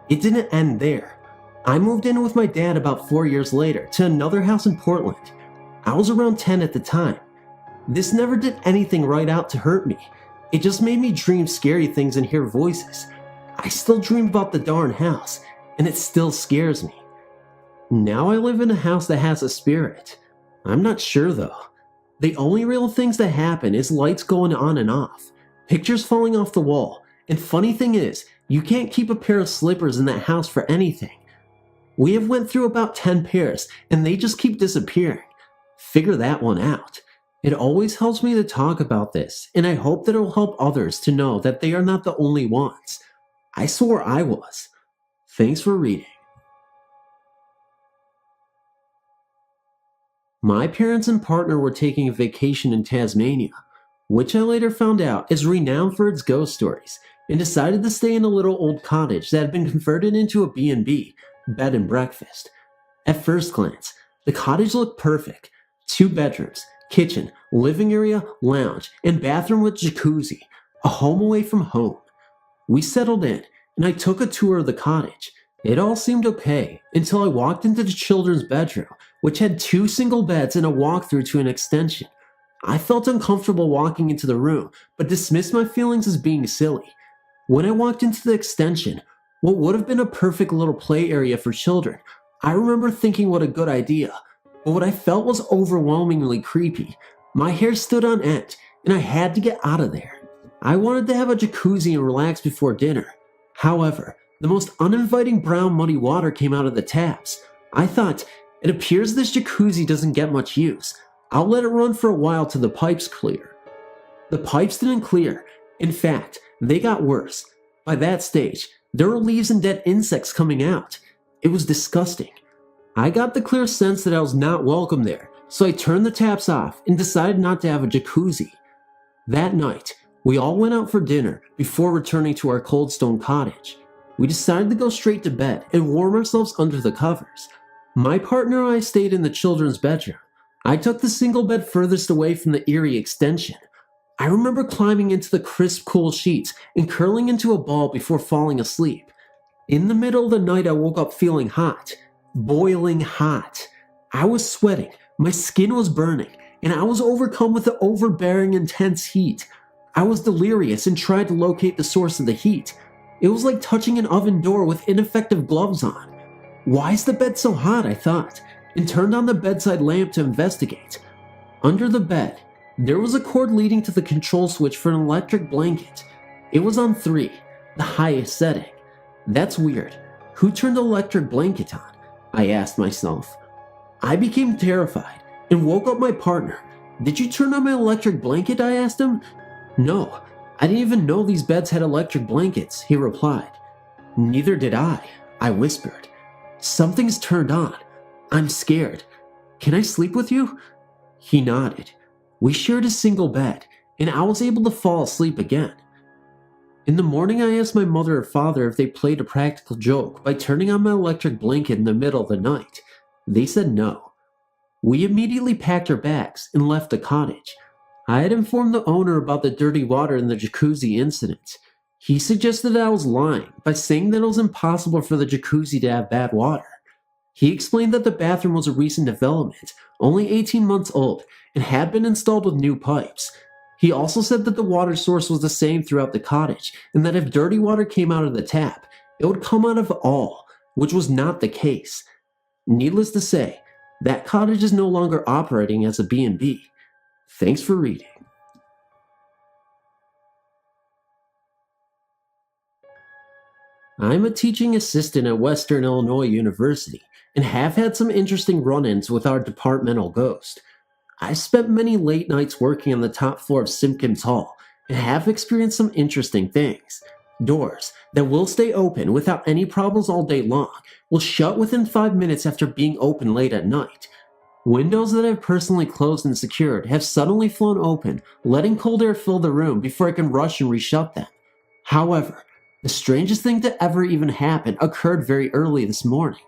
it didn't end there. I moved in with my dad about 4 years later to another house in Portland. I was around 10 at the time. This never did anything right out to hurt me. It just made me dream scary things and hear voices. I still dream about the darn house, and it still scares me. Now I live in a house that has a spirit. I'm not sure though. The only real things that happen is lights going on and off, pictures falling off the wall, and funny thing is, you can't keep a pair of slippers in that house for anything. We have went through about 10 pairs, and they just keep disappearing. Figure that one out. It always helps me to talk about this, and I hope that it will help others to know that they are not the only ones. I swore I was. Thanks for reading. My parents and partner were taking a vacation in Tasmania, which I later found out is renowned for its ghost stories, and decided to stay in a little old cottage that had been converted into a B&B, bed and breakfast. At first glance, the cottage looked perfect. 2 bedrooms, kitchen, living area, lounge, and bathroom with jacuzzi. A home away from home. We settled in, and I took a tour of the cottage. It all seemed okay, until I walked into the children's bedroom, which had 2 single beds and a walkthrough to an extension. I felt uncomfortable walking into the room, but dismissed my feelings as being silly. When I walked into the extension, what would have been a perfect little play area for children, I remember thinking what a good idea, but what I felt was overwhelmingly creepy. My hair stood on end, and I had to get out of there. I wanted to have a jacuzzi and relax before dinner. However, the most uninviting brown muddy water came out of the taps. I thought, it appears this jacuzzi doesn't get much use. I'll let it run for a while till the pipes clear. The pipes didn't clear. In fact, they got worse. By that stage, there were leaves and dead insects coming out. It was disgusting. I got the clear sense that I was not welcome there, so I turned the taps off and decided not to have a jacuzzi. That night, we all went out for dinner before returning to our cold stone cottage. We decided to go straight to bed and warm ourselves under the covers. My partner and I stayed in the children's bedroom. I took the single bed furthest away from the eerie extension. I remember climbing into the crisp, cool sheets and curling into a ball before falling asleep. In the middle of the night, I woke up feeling hot. Boiling hot. I was sweating, my skin was burning, and I was overcome with the overbearing intense heat. I was delirious and tried to locate the source of the heat. It was like touching an oven door with ineffective gloves on. Why is the bed so hot, I thought, and turned on the bedside lamp to investigate. Under the bed, there was a cord leading to the control switch for an electric blanket. It was on 3, the highest setting. That's weird. Who turned the electric blanket on? I asked myself. I became terrified and woke up my partner. Did you turn on my electric blanket? I asked him. No, I didn't even know these beds had electric blankets, he replied. Neither did I whispered. Something's turned on. I'm scared. Can I sleep with you? He nodded. We shared a single bed, and I was able to fall asleep again. In the morning, I asked my mother or father if they played a practical joke by turning on my electric blanket in the middle of the night. They said no. We immediately packed our bags and left the cottage. I had informed the owner about the dirty water in the jacuzzi incident. He suggested that I was lying by saying that it was impossible for the jacuzzi to have bad water. He explained that the bathroom was a recent development, only 18 months old, and had been installed with new pipes. He also said that the water source was the same throughout the cottage, and that if dirty water came out of the tap, it would come out of all, which was not the case. Needless to say, that cottage is no longer operating as a B&B. Thanks for reading. I'm a teaching assistant at Western Illinois University, and have had some interesting run-ins with our departmental ghost. I've spent many late nights working on the top floor of Simpkins Hall, and have experienced some interesting things. Doors that will stay open without any problems all day long will shut within 5 minutes after being open late at night. Windows that I've personally closed and secured have suddenly flown open, letting cold air fill the room before I can rush and reshut them. However, the strangest thing to ever even happen occurred very early this morning.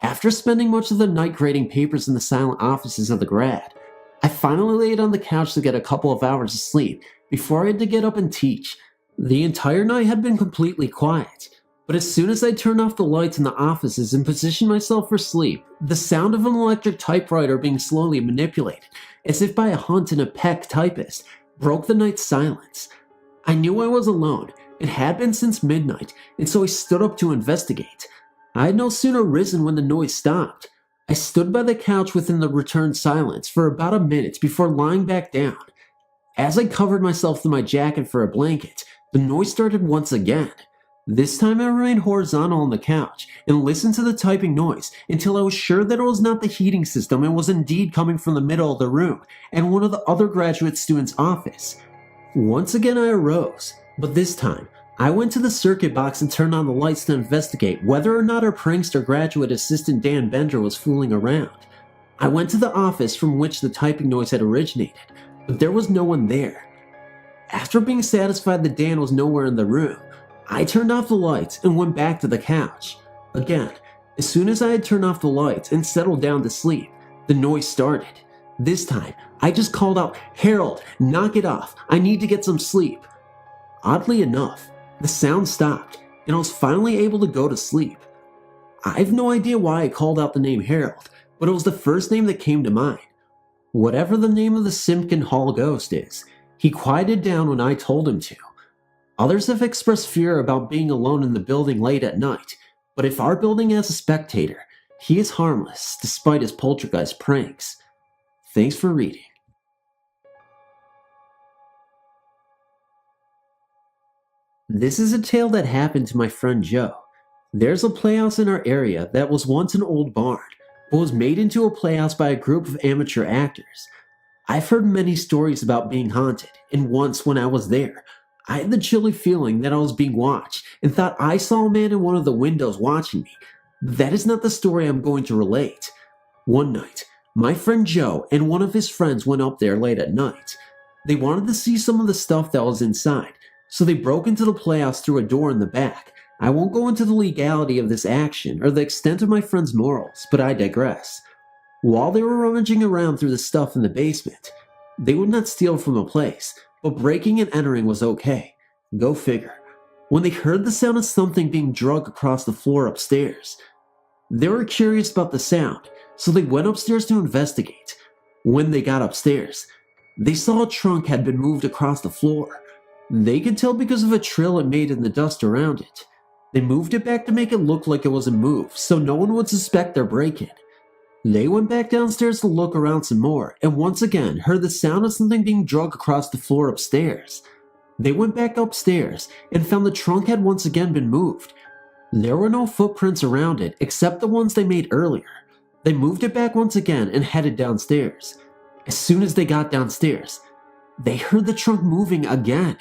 After spending much of the night grading papers in the silent offices of the grad, I finally laid on the couch to get a couple of hours of sleep before I had to get up and teach. The entire night had been completely quiet, but as soon as I turned off the lights in the offices and positioned myself for sleep, the sound of an electric typewriter being slowly manipulated, as if by a Hunt and a Peck typist, broke the night's silence. I knew I was alone, and had been since midnight, and so I stood up to investigate. I had no sooner risen when the noise stopped. I stood by the couch within the returned silence for about a minute before lying back down. As I covered myself in my jacket for a blanket, the noise started once again. This time I remained horizontal on the couch and listened to the typing noise until I was sure that it was not the heating system and was indeed coming from the middle of the room and one of the other graduate students' office. Once again I arose, but this time I went to the circuit box and turned on the lights to investigate whether or not our prankster graduate assistant Dan Bender was fooling around. I went to the office from which the typing noise had originated, but there was no one there. After being satisfied that Dan was nowhere in the room, I turned off the lights and went back to the couch. Again, as soon as I had turned off the lights and settled down to sleep, the noise started. This time, I just called out, "Harold, knock it off, I need to get some sleep." Oddly enough, the sound stopped, and I was finally able to go to sleep. I have no idea why I called out the name Harold, but it was the first name that came to mind. Whatever the name of the Simpkin Hall ghost is, he quieted down when I told him to. Others have expressed fear about being alone in the building late at night, but if our building has a spectator, he is harmless despite his poltergeist pranks. Thanks for reading. This is a tale that happened to my friend Joe. There's a playhouse in our area that was once an old barn, but was made into a playhouse by a group of amateur actors. I've heard many stories about being haunted, and once when I was there, I had the chilly feeling that I was being watched and thought I saw a man in one of the windows watching me. That is not the story I'm going to relate. One night, my friend Joe and one of his friends went up there late at night. They wanted to see some of the stuff that was inside, so they broke into the playhouse through a door in the back. I won't go into the legality of this action or the extent of my friend's morals, but I digress. While they were rummaging around through the stuff in the basement, they would not steal from the place, but breaking and entering was okay. Go figure. When they heard the sound of something being dragged across the floor upstairs, they were curious about the sound, so they went upstairs to investigate. When they got upstairs, they saw a trunk had been moved across the floor. They could tell because of a trail it made in the dust around it. They moved it back to make it look like it was a move, so no one would suspect their break-in. They went back downstairs to look around some more, and once again heard the sound of something being dragged across the floor upstairs. They went back upstairs and found the trunk had once again been moved. There were no footprints around it except the ones they made earlier. They moved it back once again and headed downstairs. As soon as they got downstairs, they heard the trunk moving again.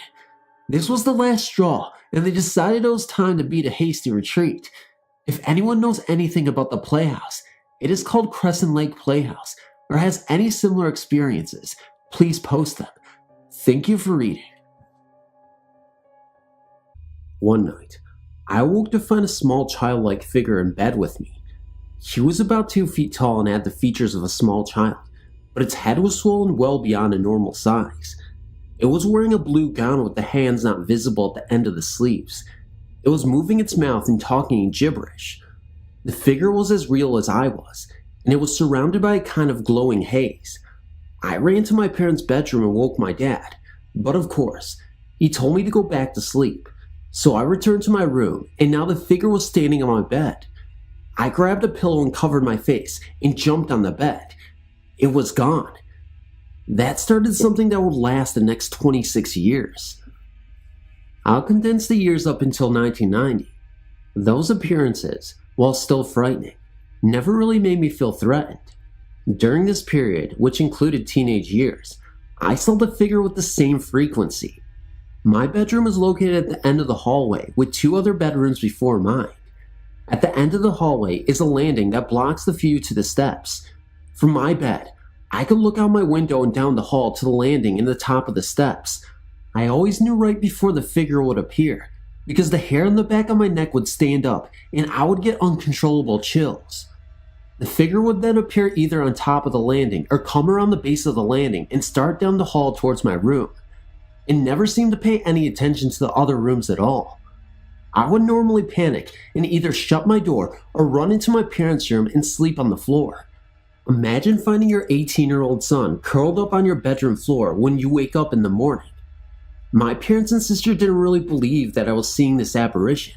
This was the last straw, and they decided it was time to beat a hasty retreat. If anyone knows anything about the playhouse, it is called Crescent Lake Playhouse, or has any similar experiences, please post them. Thank you for reading. One night, I awoke to find a small childlike figure in bed with me. He was about 2 feet tall and had the features of a small child, but its head was swollen well beyond a normal size. It was wearing a blue gown with the hands not visible at the end of the sleeves. It was moving its mouth and talking in gibberish. The figure was as real as I was, and it was surrounded by a kind of glowing haze. I ran to my parents' bedroom and woke my dad, but of course, he told me to go back to sleep. So I returned to my room, and now the figure was standing on my bed. I grabbed a pillow and covered my face and jumped on the bed. It was gone. That started something that would last the next 26 years. I'll condense the years up until 1990. Those appearances, while still frightening, never really made me feel threatened. During this period, which included teenage years, I saw the figure with the same frequency. My bedroom was located at the end of the hallway with 2 other bedrooms before mine. At the end of the hallway is a landing that blocks the view to the steps. From my bed, I could look out my window and down the hall to the landing and the top of the steps. I always knew right before the figure would appear, because the hair on the back of my neck would stand up and I would get uncontrollable chills. The figure would then appear either on top of the landing or come around the base of the landing and start down the hall towards my room. It never seemed to pay any attention to the other rooms at all. I would normally panic and either shut my door or run into my parents' room and sleep on the floor. Imagine finding your 18-year-old son curled up on your bedroom floor when you wake up in the morning. My parents and sister didn't really believe that I was seeing this apparition.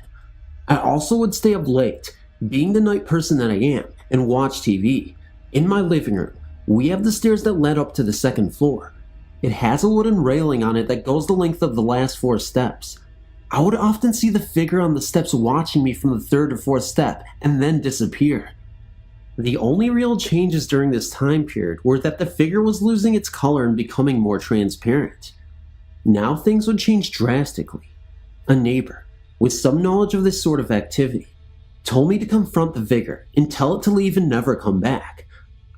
I also would stay up late, being the night person that I am, and watch TV. In my living room, we have the stairs that led up to the 2nd floor. It has a wooden railing on it that goes the length of the last 4 steps. I would often see the figure on the steps watching me from the 3rd or 4th step and then disappear. The only real changes during this time period were that the figure was losing its color and becoming more transparent. Now things would change drastically. A neighbor, with some knowledge of this sort of activity, told me to confront the figure and tell it to leave and never come back.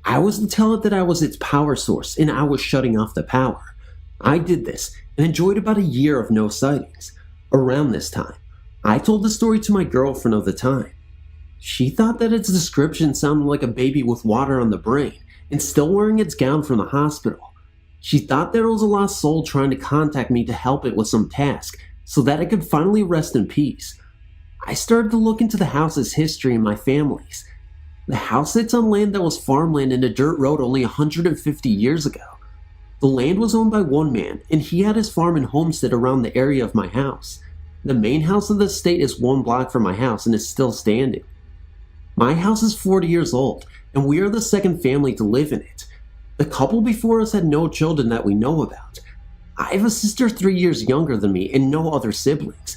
I was to tell it that I was its power source and I was shutting off the power. I did this and enjoyed about a year of no sightings. Around this time, I told the story to my girlfriend of the time. She thought that its description sounded like a baby with water on the brain and still wearing its gown from the hospital. She thought that it was a lost soul trying to contact me to help it with some task so that it could finally rest in peace. I started to look into the house's history and my family's. The house sits on land that was farmland and a dirt road only 150 years ago. The land was owned by one man, and he had his farm and homestead around the area of my house. The main house of the estate is 1 block from my house and is still standing. My house is 40 years old, and we are the 2nd family to live in it. The couple before us had no children that we know about. I have a sister 3 years younger than me and no other siblings.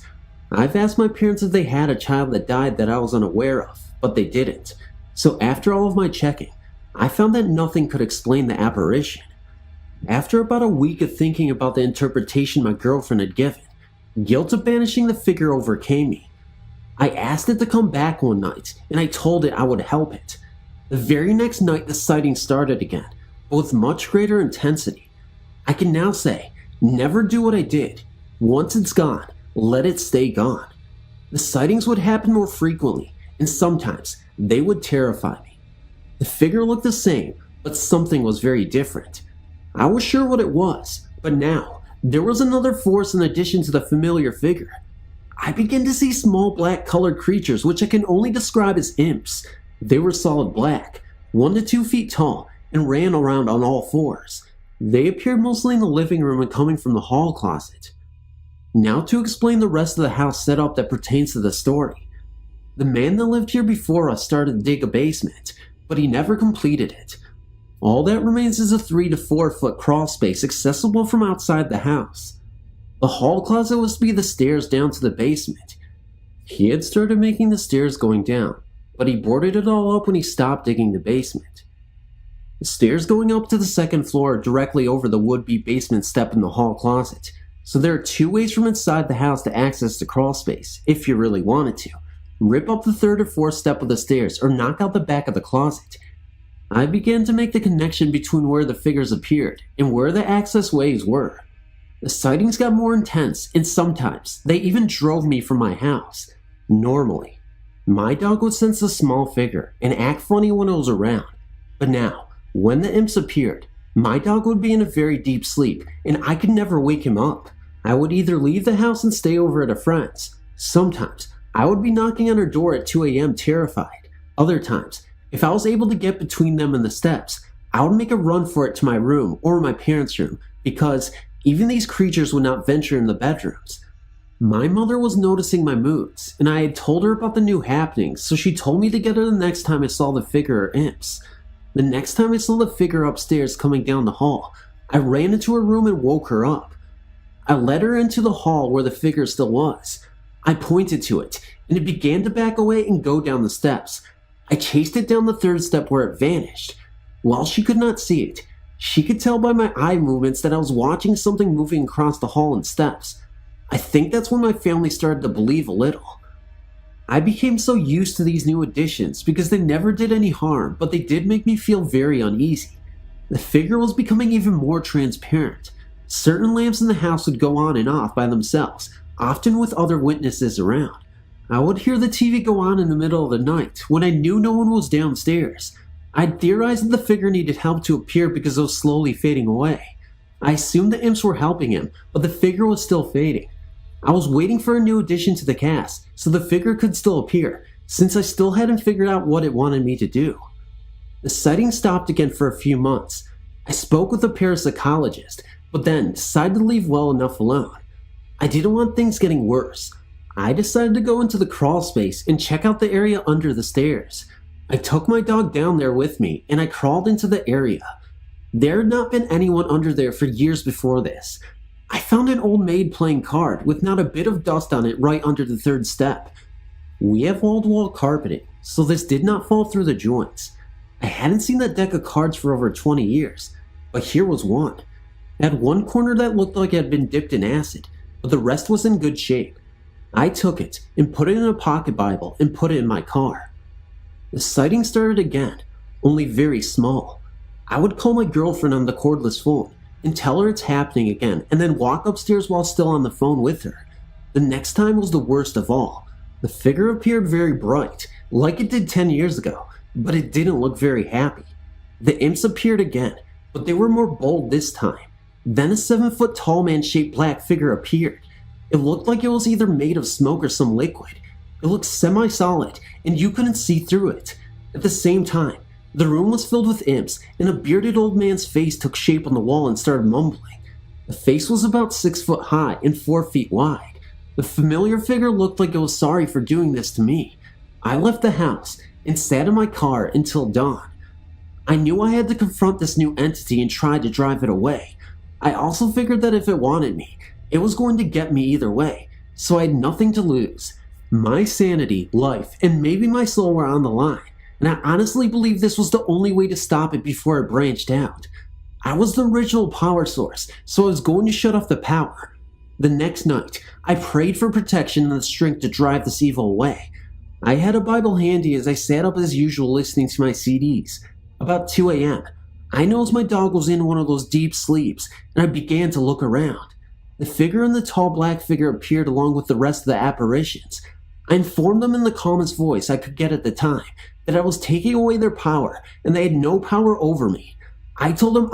I've asked my parents if they had a child that died that I was unaware of, but they didn't. So after all of my checking, I found that nothing could explain the apparition. After about a week of thinking about the interpretation my girlfriend had given, guilt of banishing the figure overcame me. I asked it to come back one night, and I told it I would help it. The very next night, the sighting started again, but with much greater intensity. I can now say, never do what I did. Once it's gone, let it stay gone. The sightings would happen more frequently, and sometimes they would terrify me. The figure looked the same, but something was very different. I was sure what it was, but now, there was another force in addition to the familiar figure. I began to see small black colored creatures which I can only describe as imps. They were solid black, 1 to 2 feet tall, and ran around on all fours. They appeared mostly in the living room and coming from the hall closet. Now to explain the rest of the house setup that pertains to the story. The man that lived here before us started to dig a basement, but he never completed it. All that remains is a 3 to 4 foot crawl space accessible from outside the house. The hall closet was to be the stairs down to the basement. He had started making the stairs going down, but he boarded it all up when he stopped digging the basement. The stairs going up to the second floor are directly over the would-be basement step in the hall closet, so there are 2 ways from inside the house to access the crawl space, if you really wanted to. Rip up the 3rd or 4th step of the stairs or knock out the back of the closet. I began to make the connection between where the figures appeared and where the access ways were. The sightings got more intense, and sometimes they even drove me from my house. Normally, my dog would sense a small figure and act funny when it was around, but now, when the imps appeared, my dog would be in a very deep sleep and I could never wake him up. I would either leave the house and stay over at a friend's. Sometimes, I would be knocking on her door at 2 a.m. terrified. Other times, if I was able to get between them and the steps, I would make a run for it to my room or my parents' room because even these creatures would not venture in the bedrooms. My mother was noticing my moods, and I had told her about the new happenings, so she told me to get her the next time I saw the figure or imps. The next time I saw the figure upstairs coming down the hall, I ran into her room and woke her up. I led her into the hall where the figure still was. I pointed to it, and it began to back away and go down the steps. I chased it down the 3rd step where it vanished. While she could not see it, she could tell by my eye movements that I was watching something moving across the hall and steps. I think that's when my family started to believe a little. I became so used to these new additions because they never did any harm, but they did make me feel very uneasy. The figure was becoming even more transparent. Certain lamps in the house would go on and off by themselves, often with other witnesses around. I would hear the TV go on in the middle of the night when I knew no one was downstairs. I'd theorized that the figure needed help to appear because it was slowly fading away. I assumed the imps were helping him, but the figure was still fading. I was waiting for a new addition to the cast, so the figure could still appear, since I still hadn't figured out what it wanted me to do. The sighting stopped again for a few months. I spoke with a parapsychologist, but then decided to leave well enough alone. I didn't want things getting worse. I decided to go into the crawl space and check out the area under the stairs. I took my dog down there with me, and I crawled into the area. There had not been anyone under there for years before this. I found an old maid playing card with not a bit of dust on it right under the 3rd step. We have wall-to-wall carpeting, so this did not fall through the joints. I hadn't seen that deck of cards for over 20 years, but here was one. It had one corner that looked like it had been dipped in acid, but the rest was in good shape. I took it and put it in a pocket Bible and put it in my car. The sighting started again, only very small. I would call my girlfriend on the cordless phone and tell her it's happening again and then walk upstairs while still on the phone with her. The next time was the worst of all. The figure appeared very bright, like it did 10 years ago, but it didn't look very happy. The imps appeared again, but they were more bold this time. Then a 7-foot tall man-shaped black figure appeared. It looked like it was either made of smoke or some liquid. It looked semi-solid, and you couldn't see through it. At the same time, the room was filled with imps, and a bearded old man's face took shape on the wall and started mumbling. The face was about 6 foot high and 4 feet wide. The familiar figure looked like it was sorry for doing this to me. I left the house and sat in my car until dawn. I knew I had to confront this new entity and try to drive it away. I also figured that if it wanted me, it was going to get me either way, so I had nothing to lose. My sanity, life, and maybe my soul were on the line, and I honestly believe this was the only way to stop it before it branched out. I was the original power source, so I was going to shut off the power. The next night, I prayed for protection and the strength to drive this evil away. I had a Bible handy as I sat up as usual listening to my CDs. About 2 a.m., I noticed my dog was in one of those deep sleeps, and I began to look around. The figure in the tall black figure appeared along with the rest of the apparitions. I informed them in the calmest voice I could get at the time that I was taking away their power and they had no power over me. I told them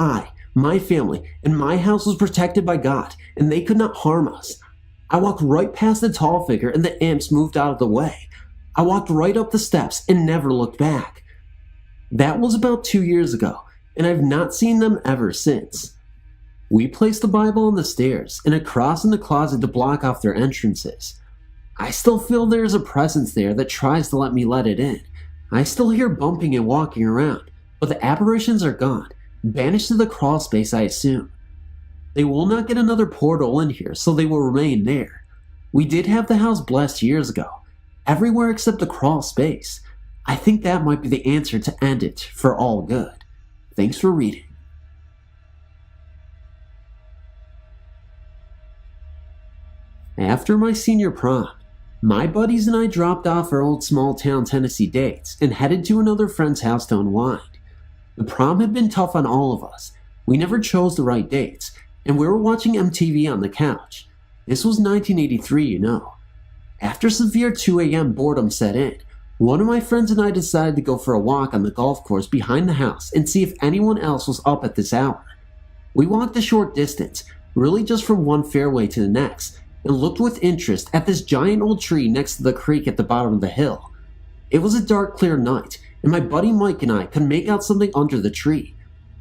my family, and my house was protected by God and they could not harm us. I walked right past the tall figure and the imps moved out of the way. I walked right up the steps and never looked back. That was about 2 years ago, and I've not seen them ever since. We placed the Bible on the stairs and a cross in the closet to block off their entrances. I still feel there is a presence there that tries to let me let it in. I still hear bumping and walking around, but the apparitions are gone, banished to the crawl space I assume. They will not get another portal in here, so they will remain there. We did have the house blessed years ago, everywhere except the crawl space. I think that might be the answer to end it for all good. Thanks for reading. After my senior prom, my buddies and I dropped off our old small-town Tennessee dates and headed to another friend's house to unwind. The prom had been tough on all of us. We never chose the right dates, and we were watching MTV on the couch. This was 1983, you know. After severe 2 a.m. boredom set in, one of my friends and I decided to go for a walk on the golf course behind the house and see if anyone else was up at this hour. We walked a short distance, really just from one fairway to the next, and looked with interest at this giant old tree next to the creek at the bottom of the hill. It was a dark, clear night, and my buddy Mike and I could make out something under the tree.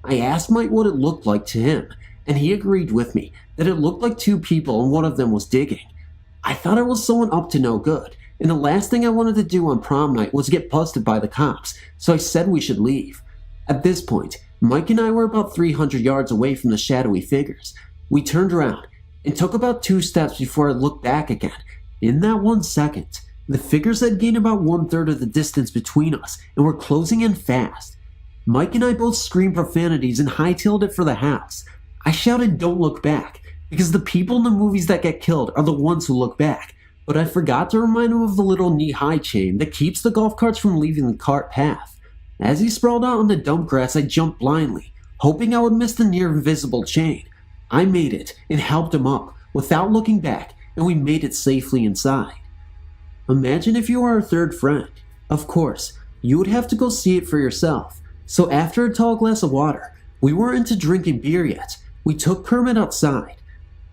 I asked Mike what it looked like to him, and he agreed with me that it looked like two people and one of them was digging. I thought it was someone up to no good, and the last thing I wanted to do on prom night was get busted by the cops, so I said we should leave. At this point, Mike and I were about 300 yards away from the shadowy figures. We turned around and took about 2 steps before I looked back again. In that 1 second, the figures had gained about 1/3 of the distance between us and were closing in fast. Mike and I both screamed profanities and hightailed it for the house. I shouted, "Don't look back," because the people in the movies that get killed are the ones who look back, but I forgot to remind him of the little knee-high chain that keeps the golf carts from leaving the cart path. As he sprawled out on the dump grass, I jumped blindly, hoping I would miss the near-invisible chain. I made it and helped him up without looking back, and we made it safely inside. Imagine if you were our third friend. Of course, you would have to go see it for yourself. So after a tall glass of water, we weren't into drinking beer yet. We took Kermit outside.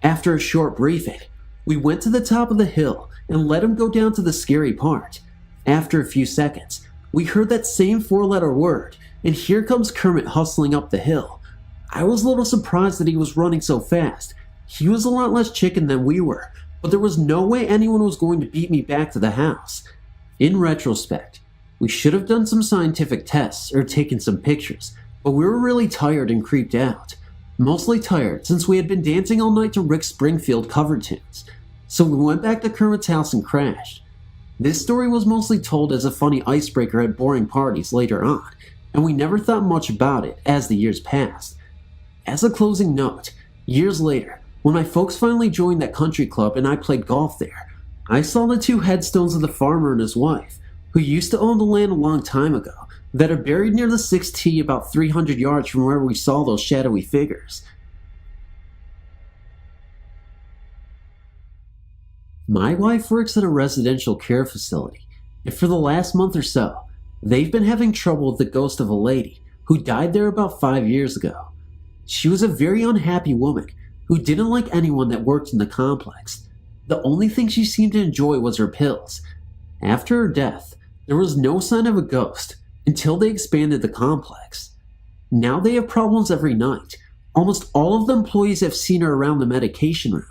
After a short briefing, we went to the top of the hill and let him go down to the scary part. After a few seconds, we heard that same 4-letter word, and here comes Kermit hustling up the hill. I was a little surprised that he was running so fast. He was a lot less chicken than we were, but there was no way anyone was going to beat me back to the house. In retrospect, we should have done some scientific tests or taken some pictures, but we were really tired and creeped out. Mostly tired since we had been dancing all night to Rick Springfield cover tunes. So we went back to Kermit's house and crashed. This story was mostly told as a funny icebreaker at boring parties later on, and we never thought much about it as the years passed. As a closing note, years later, when my folks finally joined that country club and I played golf there, I saw the 2 headstones of the farmer and his wife, who used to own the land a long time ago, that are buried near the 6th tee about 300 yards from where we saw those shadowy figures. My wife works at a residential care facility, and for the last month or so, they've been having trouble with the ghost of a lady who died there about 5 years ago. She was a very unhappy woman who didn't like anyone that worked in the complex. The only thing she seemed to enjoy was her pills. After her death, there was no sign of a ghost until they expanded the complex. Now they have problems every night. Almost all of the employees have seen her around the medication room.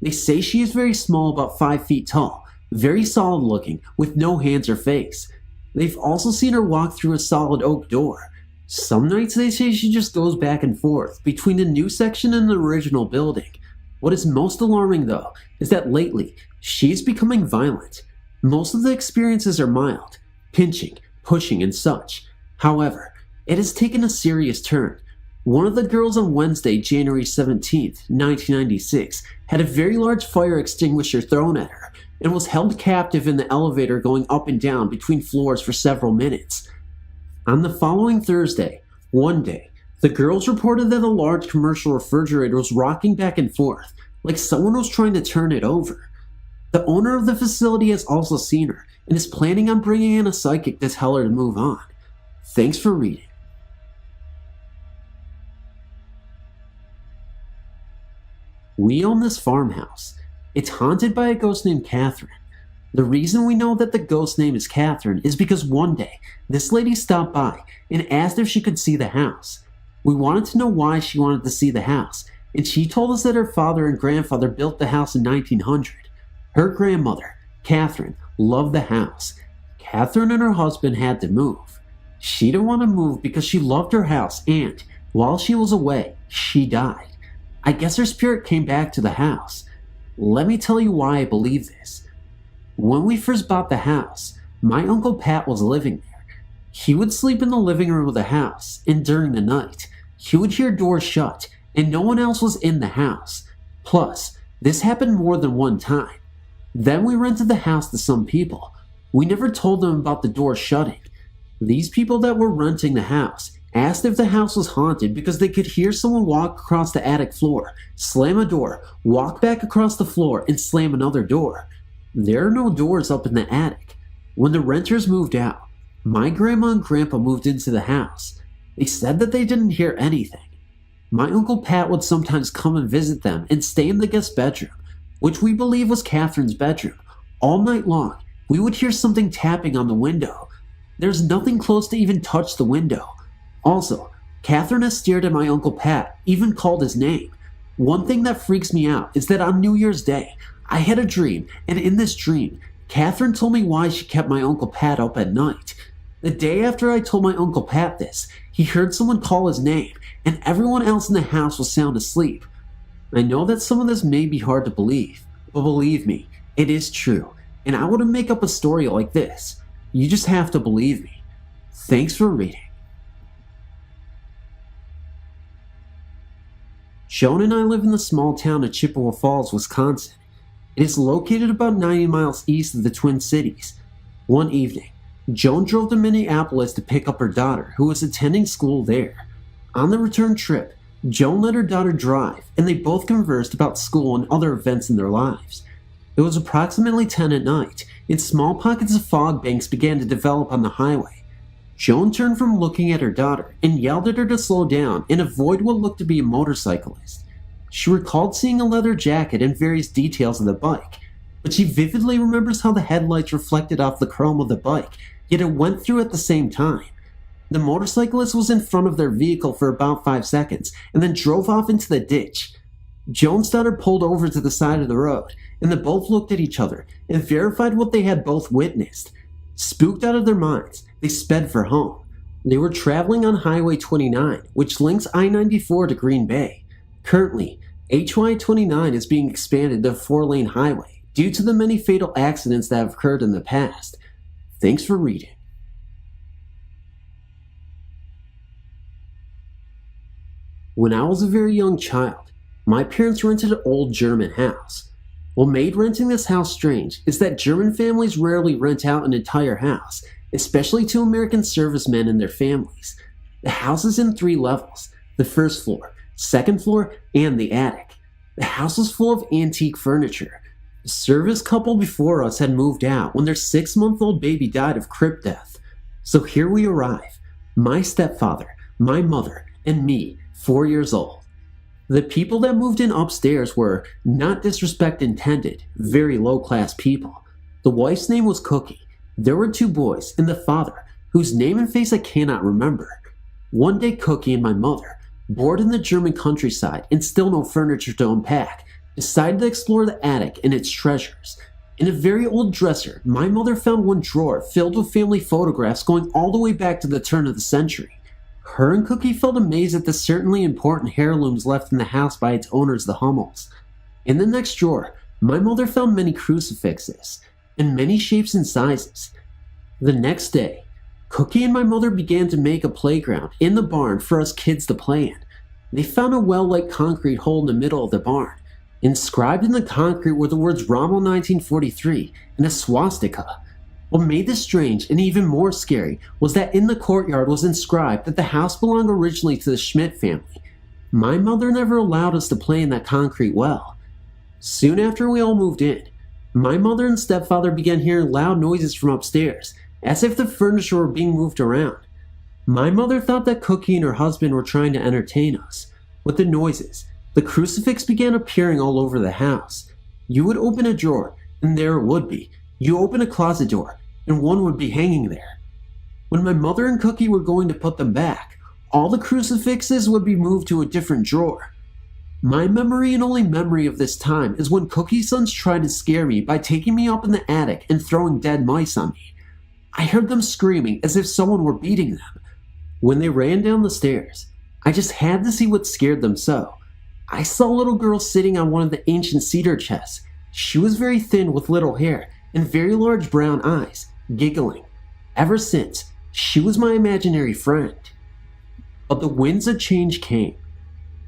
They say she is very small, about 5 feet tall, very solid looking, with no hands or face. They've also seen her walk through a solid oak door. Some nights they say she just goes back and forth between the new section and the original building. What is most alarming though is that lately she is becoming violent. Most of the experiences are mild, pinching, pushing, and such. However, it has taken a serious turn. One of the girls on Wednesday, January 17th, 1996, had a very large fire extinguisher thrown at her and was held captive in the elevator going up and down between floors for several minutes. On the following Thursday, one day, the girls reported that a large commercial refrigerator was rocking back and forth, like someone was trying to turn it over. The owner of the facility has also seen her and is planning on bringing in a psychic to tell her to move on. Thanks for reading. We own this farmhouse. It's haunted by a ghost named Catherine. The reason we know that the ghost name is Catherine is because one day, this lady stopped by and asked if she could see the house. We wanted to know why she wanted to see the house, and she told us that her father and grandfather built the house in 1900. Her grandmother, Catherine, loved the house. Catherine and her husband had to move. She didn't want to move because she loved her house, and while she was away, she died. I guess her spirit came back to the house. Let me tell you why I believe this. When we first bought the house, my Uncle Pat was living there. He would sleep in the living room of the house, and during the night, he would hear doors shut, and no one else was in the house. Plus, this happened more than one time. Then we rented the house to some people. We never told them about the door shutting. These people that were renting the house asked if the house was haunted because they could hear someone walk across the attic floor, slam a door, walk back across the floor, and slam another door. There are no doors up in the attic. When the renters moved out, my grandma and grandpa moved into the house. They said that they didn't hear anything. My Uncle Pat would sometimes come and visit them and stay in the guest bedroom, which we believe was Catherine's bedroom. All night long, we would hear something tapping on the window. There's nothing close to even touch the window. Also, Catherine has stared at my Uncle Pat, even called his name. One thing that freaks me out is that on New Year's Day, I had a dream, and in this dream, Catherine told me why she kept my Uncle Pat up at night. The day after I told my Uncle Pat this, he heard someone call his name, and everyone else in the house was sound asleep. I know that some of this may be hard to believe, but believe me, it is true, and I wouldn't make up a story like this. You just have to believe me. Thanks for reading. Joan and I live in the small town of Chippewa Falls, Wisconsin. It is located about 90 miles east of the Twin Cities. One evening, Joan drove to Minneapolis to pick up her daughter, who was attending school there. On the return trip, Joan let her daughter drive, and they both conversed about school and other events in their lives. It was approximately 10 at night, and small pockets of fog banks began to develop on the highway. Joan turned from looking at her daughter and yelled at her to slow down and avoid what looked to be a motorcyclist. She recalled seeing a leather jacket and various details of the bike, but she vividly remembers how the headlights reflected off the chrome of the bike, yet it went through at the same time. The motorcyclist was in front of their vehicle for about 5 seconds and then drove off into the ditch. Joan's daughter pulled over to the side of the road, and they both looked at each other and verified what they had both witnessed. Spooked out of their minds, they sped for home. They were traveling on Highway 29, which links I-94 to Green Bay. Currently, HY-29 is being expanded to a 4-lane highway due to the many fatal accidents that have occurred in the past. Thanks for reading. When I was a very young child, my parents rented an old German house. What made renting this house strange is that German families rarely rent out an entire house, especially to American servicemen and their families. The house is in 3 levels: the first floor, second floor, and the attic. The house was full of antique furniture. The service couple before us had moved out when their 6-month-old baby died of crypt death. So here we arrive, my stepfather, my mother, and me, 4 years old. The people that moved in upstairs were, not disrespect intended, very low-class people. The wife's name was Cookie. There were 2 boys, and the father, whose name and face I cannot remember. One day Cookie and my mother, bored in the German countryside and still no furniture to unpack, decided to explore the attic and its treasures. In a very old dresser, my mother found one drawer filled with family photographs going all the way back to the turn of the century. Her and Cookie felt amazed at the certainly important heirlooms left in the house by its owners, the Hummels. In the next drawer, my mother found many crucifixes, in many shapes and sizes. The next day, Cookie and my mother began to make a playground in the barn for us kids to play in. They found a well-like concrete hole in the middle of the barn. Inscribed in the concrete were the words Rommel 1943 and a swastika. What made this strange and even more scary was that in the courtyard was inscribed that the house belonged originally to the Schmidt family. My mother never allowed us to play in that concrete well. Soon after we all moved in, my mother and stepfather began hearing loud noises from upstairs, as if the furniture were being moved around. My mother thought that Cookie and her husband were trying to entertain us. With the noises, the crucifix began appearing all over the house. You would open a drawer, and there it would be. You open a closet door, and one would be hanging there. When my mother and Cookie were going to put them back, all the crucifixes would be moved to a different drawer. My memory and only memory of this time is when Cookie's sons tried to scare me by taking me up in the attic and throwing dead mice on me. I heard them screaming as if someone were beating them. When they ran down the stairs, I just had to see what scared them so. I saw a little girl sitting on one of the ancient cedar chests. She was very thin with little hair and very large brown eyes, giggling. Ever since, she was my imaginary friend. But the winds of change came.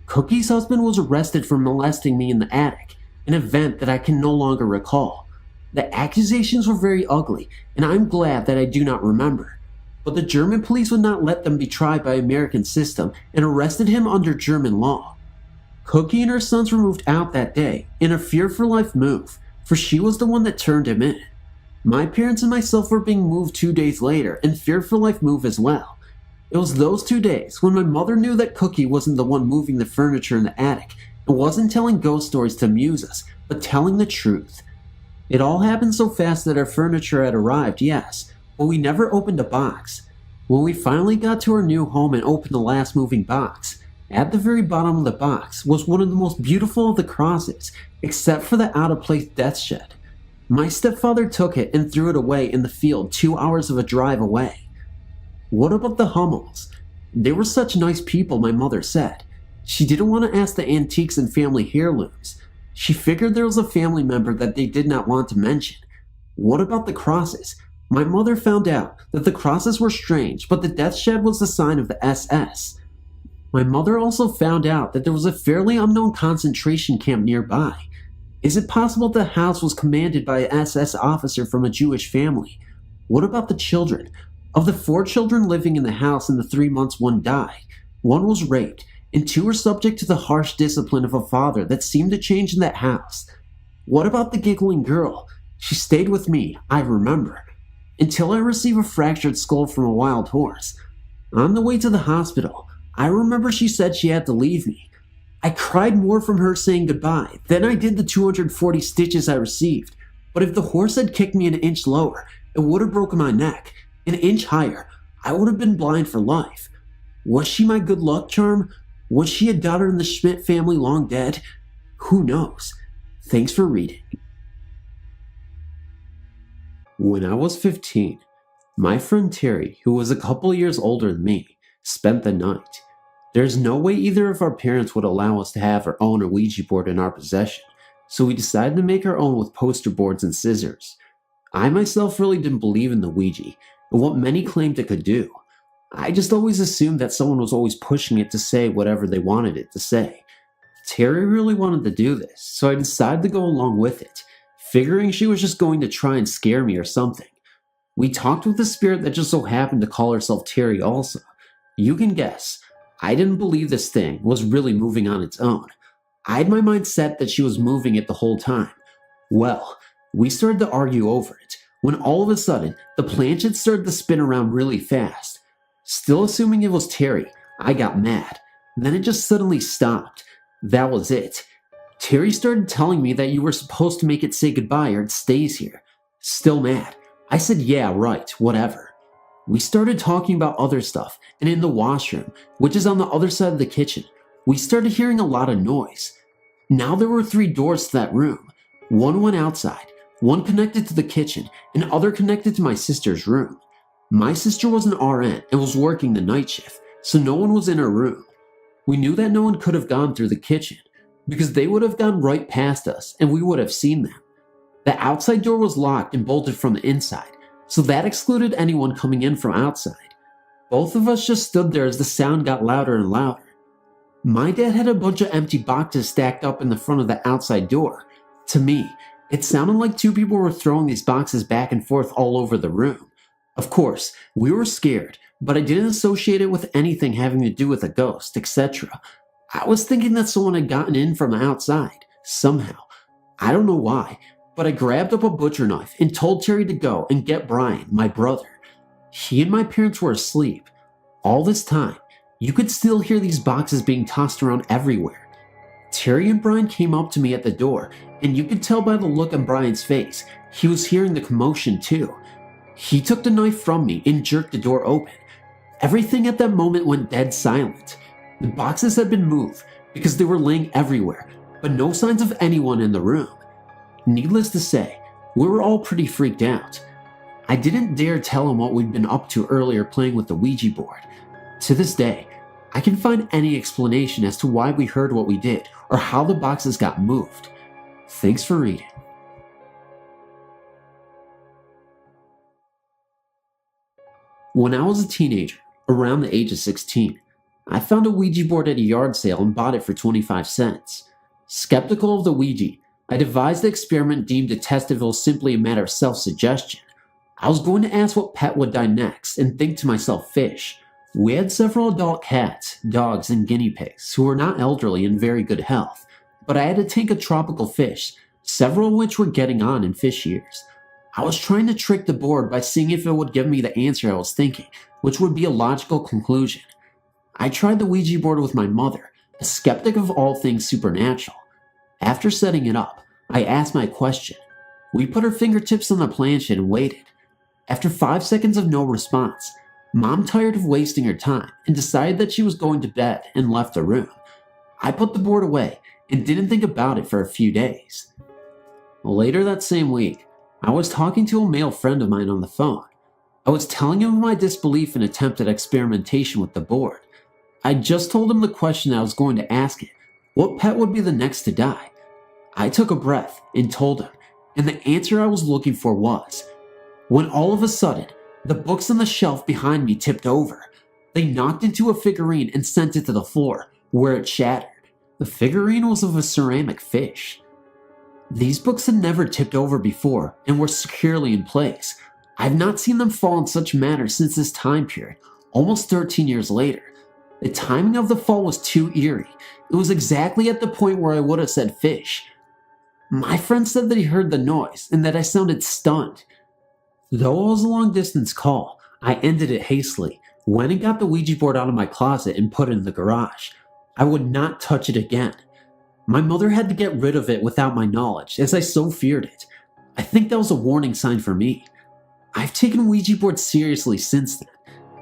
Cookie's husband was arrested for molesting me in the attic, an event that I can no longer recall. The accusations were very ugly, and I'm glad that I do not remember. But the German police would not let them be tried by American system and arrested him under German law. Cookie and her sons were moved out that day in a fear-for-life move, for she was the one that turned him in. My parents and myself were being moved 2 days later in fear-for-life move as well. It was those 2 days when my mother knew that Cookie wasn't the one moving the furniture in the attic and wasn't telling ghost stories to amuse us, but telling the truth. It all happened so fast that our furniture had arrived, yes, but we never opened a box. When we finally got to our new home and opened the last moving box, at the very bottom of the box was one of the most beautiful of the crosses, except for the out-of-place death shed. My stepfather took it and threw it away in the field 2 hours of a drive away. What about the Hummels? They were such nice people, my mother said. She didn't want to ask the antiques and family heirlooms. She figured there was a family member that they did not want to mention. What about the crosses? My mother found out that the crosses were strange, but the death shed was the sign of the SS. My mother also found out that there was a fairly unknown concentration camp nearby. Is it possible the house was commanded by an SS officer from a Jewish family? What about the children? Of the 4 children living in the house in the 3 months one died, 1 was raped, and 2 were subject to the harsh discipline of a father that seemed to change in that house. What about the giggling girl? She stayed with me, I remember, until I received a fractured skull from a wild horse. On the way to the hospital, I remember she said she had to leave me. I cried more from her saying goodbye than I did the 240 stitches I received, but if the horse had kicked me an inch lower, it would have broken my neck. An inch higher, I would have been blind for life. Was she my good luck charm? Was she a daughter in the Schmidt family long dead? Who knows? Thanks for reading. When I was 15, my friend Terry, who was a couple years older than me, spent the night. There's no way either of our parents would allow us to have our own Ouija board in our possession, so we decided to make our own with poster boards and scissors. I myself really didn't believe in the Ouija, and what many claimed it could do. I just always assumed that someone was always pushing it to say whatever they wanted it to say. Terry really wanted to do this, so I decided to go along with it, figuring she was just going to try and scare me or something. We talked with the spirit that just so happened to call herself Terry also. You can guess, I didn't believe this thing was really moving on its own. I had my mind set that she was moving it the whole time. Well, we started to argue over it, when all of a sudden, the planchette started to spin around really fast. Still assuming it was Terry, I got mad. Then it just suddenly stopped. That was it. Terry started telling me that you were supposed to make it say goodbye or it stays here. Still mad. I said yeah, right, whatever. We started talking about other stuff, and in the washroom, which is on the other side of the kitchen, we started hearing a lot of noise. Now there were 3 doors to that room. One went outside, one connected to the kitchen, and other connected to my sister's room. My sister was an RN and was working the night shift, so no one was in her room. We knew that no one could have gone through the kitchen. because they would have gone right past us and we would have seen them. The outside door was locked and bolted from the inside, so that excluded anyone coming in from outside. Both of us just stood there as the sound got louder and louder. My dad had a bunch of empty boxes stacked up in the front of the outside door. To me, it sounded like two people were throwing these boxes back and forth all over the room. Of course, we were scared, but I didn't associate it with anything having to do with a ghost, etc. I was thinking that someone had gotten in from the outside, somehow. I don't know why, but I grabbed up a butcher knife and told Terry to go and get Brian, my brother. He and my parents were asleep. All this time, you could still hear these boxes being tossed around everywhere. Terry and Brian came up to me at the door, and you could tell by the look on Brian's face, he was hearing the commotion too. He took the knife from me and jerked the door open. Everything at that moment went dead silent. The boxes had been moved because they were laying everywhere, but no signs of anyone in the room. Needless to say, we were all pretty freaked out. I didn't dare tell him what we'd been up to earlier playing with the Ouija board. To this day, I can find any explanation as to why we heard what we did or how the boxes got moved. Thanks for reading. When I was a teenager, around the age of 16, I found a Ouija board at a yard sale and bought it for 25 cents. Skeptical of the Ouija, I devised the experiment deemed to test if it was simply a matter of self-suggestion. I was going to ask what pet would die next and think to myself fish. We had several adult cats, dogs, and guinea pigs who were not elderly and very good health, but I had a tank of tropical fish, several of which were getting on in fish years. I was trying to trick the board by seeing if it would give me the answer I was thinking, which would be a logical conclusion. I tried the Ouija board with my mother, a skeptic of all things supernatural. After setting it up, I asked my question. We put our fingertips on the planchette and waited. After 5 seconds of no response, Mom tired of wasting her time and decided that she was going to bed and left the room. I put the board away and didn't think about it for a few days. Later that same week, I was talking to a male friend of mine on the phone. I was telling him of my disbelief and attempted experimentation with the board. I just told him the question I was going to ask it. What pet would be the next to die? I took a breath and told him, and the answer I was looking for was, when all of a sudden, the books on the shelf behind me tipped over. They knocked into a figurine and sent it to the floor, where it shattered. The figurine was of a ceramic fish. These books had never tipped over before and were securely in place. I've not seen them fall in such manner since this time period, almost 13 years later. The timing of the fall was too eerie. It was exactly at the point where I would have said fish. My friend said that he heard the noise and that I sounded stunned. Though it was a long distance call, I ended it hastily, went and got the Ouija board out of my closet and put it in the garage. I would not touch it again. My mother had to get rid of it without my knowledge, as I so feared it. I think that was a warning sign for me. I've taken Ouija boards seriously since then.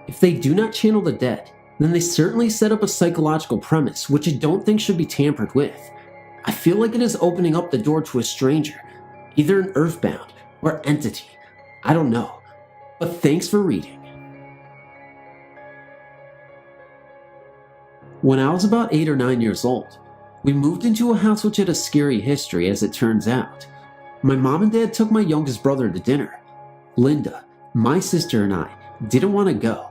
If they do not channel the dead, then they certainly set up a psychological premise which I don't think should be tampered with. I feel like it is opening up the door to a stranger, either an earthbound or entity. I don't know, but thanks for reading. When I was about 8 or 9 years old, we moved into a house which had a scary history as it turns out. My mom and dad took my youngest brother to dinner. Linda, my sister, and I didn't want to go.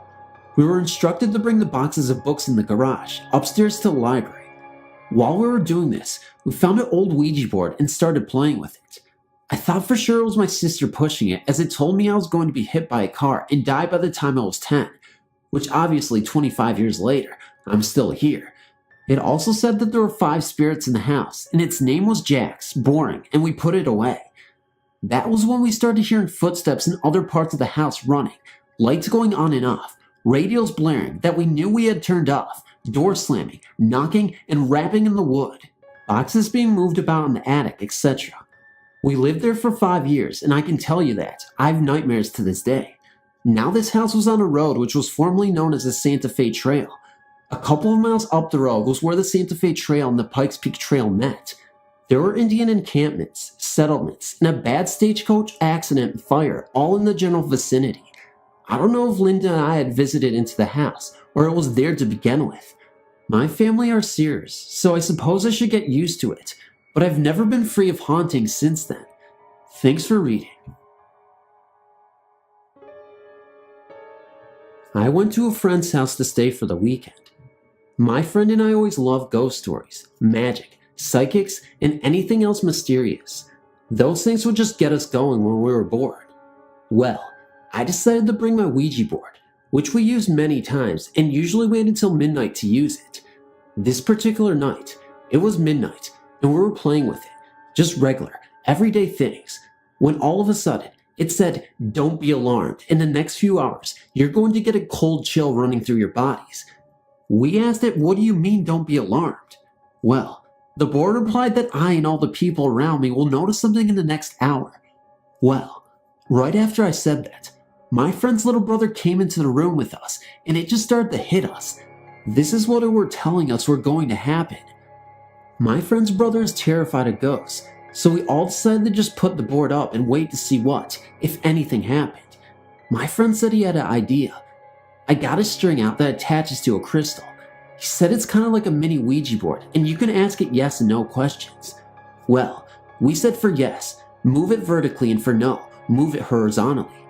We were instructed to bring the boxes of books in the garage upstairs to the library. While we were doing this, we found an old Ouija board and started playing with it. I thought for sure it was my sister pushing it, as it told me I was going to be hit by a car and die by the time I was 10, which obviously 25 years later, I'm still here. It also said that there were 5 spirits in the house, and its name was Jax, boring, and we put it away. That was when we started hearing footsteps in other parts of the house running, lights going on and off, radios blaring that we knew we had turned off, doors slamming, knocking, and rapping in the wood, boxes being moved about in the attic, etc. We lived there for 5 years, and I can tell you that I have nightmares to this day. Now this house was on a road which was formerly known as the Santa Fe Trail. A couple of miles up the road was where the Santa Fe Trail and the Pikes Peak Trail met. There were Indian encampments, settlements, and a bad stagecoach accident and fire all in the general vicinity. I don't know if Linda and I had visited into the house, or it was there to begin with. My family are seers, so I suppose I should get used to it, but I've never been free of hauntings since then. Thanks for reading. I went to a friend's house to stay for the weekend. My friend and I always love ghost stories, magic, psychics, and anything else mysterious. Those things would just get us going when we were bored. Well, I decided to bring my Ouija board, which we used many times and usually wait until midnight to use it. This particular night, it was midnight and we were playing with it, just regular, everyday things, when all of a sudden it said, "Don't be alarmed, in the next few hours you're going to get a cold chill running through your bodies." We asked it, "What do you mean don't be alarmed?" Well, the board replied that I and all the people around me will notice something in the next hour. Well, right after I said that, my friend's little brother came into the room with us, and it just started to hit us. This is what it were telling us were going to happen. My friend's brother is terrified of ghosts, so we all decided to just put the board up and wait to see what, if anything, happened. My friend said he had an idea. I got a string out that attaches to a crystal. He said it's kind of like a mini Ouija board, and you can ask it yes and no questions. Well, we said for yes, move it vertically, and for no, move it horizontally.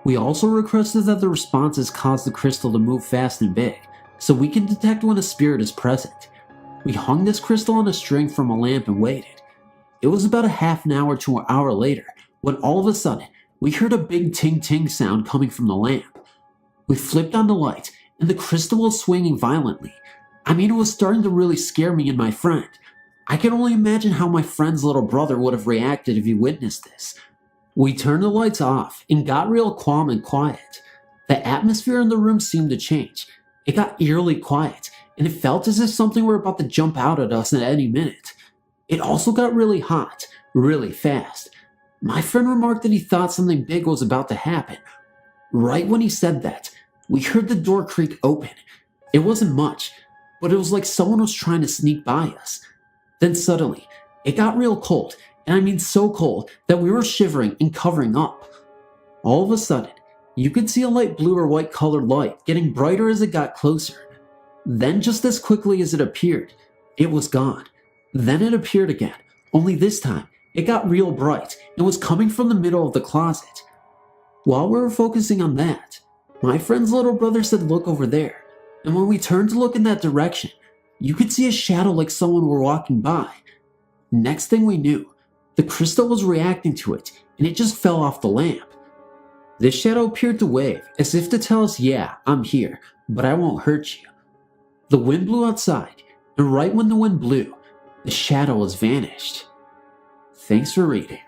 We also requested that the responses cause the crystal to move fast and big, so we can detect when a spirit is present. We hung this crystal on a string from a lamp and waited. It was about a half an hour to an hour later, when all of a sudden, we heard a big ting-ting sound coming from the lamp. We flipped on the light, and the crystal was swinging violently. I mean, it was starting to really scare me and my friend. I can only imagine how my friend's little brother would have reacted if he witnessed this. We turned the lights off and got real calm and quiet. The atmosphere in the room seemed to change. It got eerily quiet, and it felt as if something were about to jump out at us at any minute. It also got really hot, really fast. My friend remarked that he thought something big was about to happen. Right when he said that, we heard the door creak open. It wasn't much, but it was like someone was trying to sneak by us. Then suddenly, it got real cold, and I mean so cold that we were shivering and covering up. All of a sudden, you could see a light blue or white colored light getting brighter as it got closer. Then just as quickly as it appeared, it was gone. Then it appeared again, only this time, it got real bright and was coming from the middle of the closet. While we were focusing on that, my friend's little brother said, "Look over there," and when we turned to look in that direction, you could see a shadow like someone were walking by. Next thing we knew, the crystal was reacting to it, and it just fell off the lamp. This shadow appeared to wave, as if to tell us, "Yeah, I'm here, but I won't hurt you." The wind blew outside, and right when the wind blew, the shadow was vanished. Thanks for reading.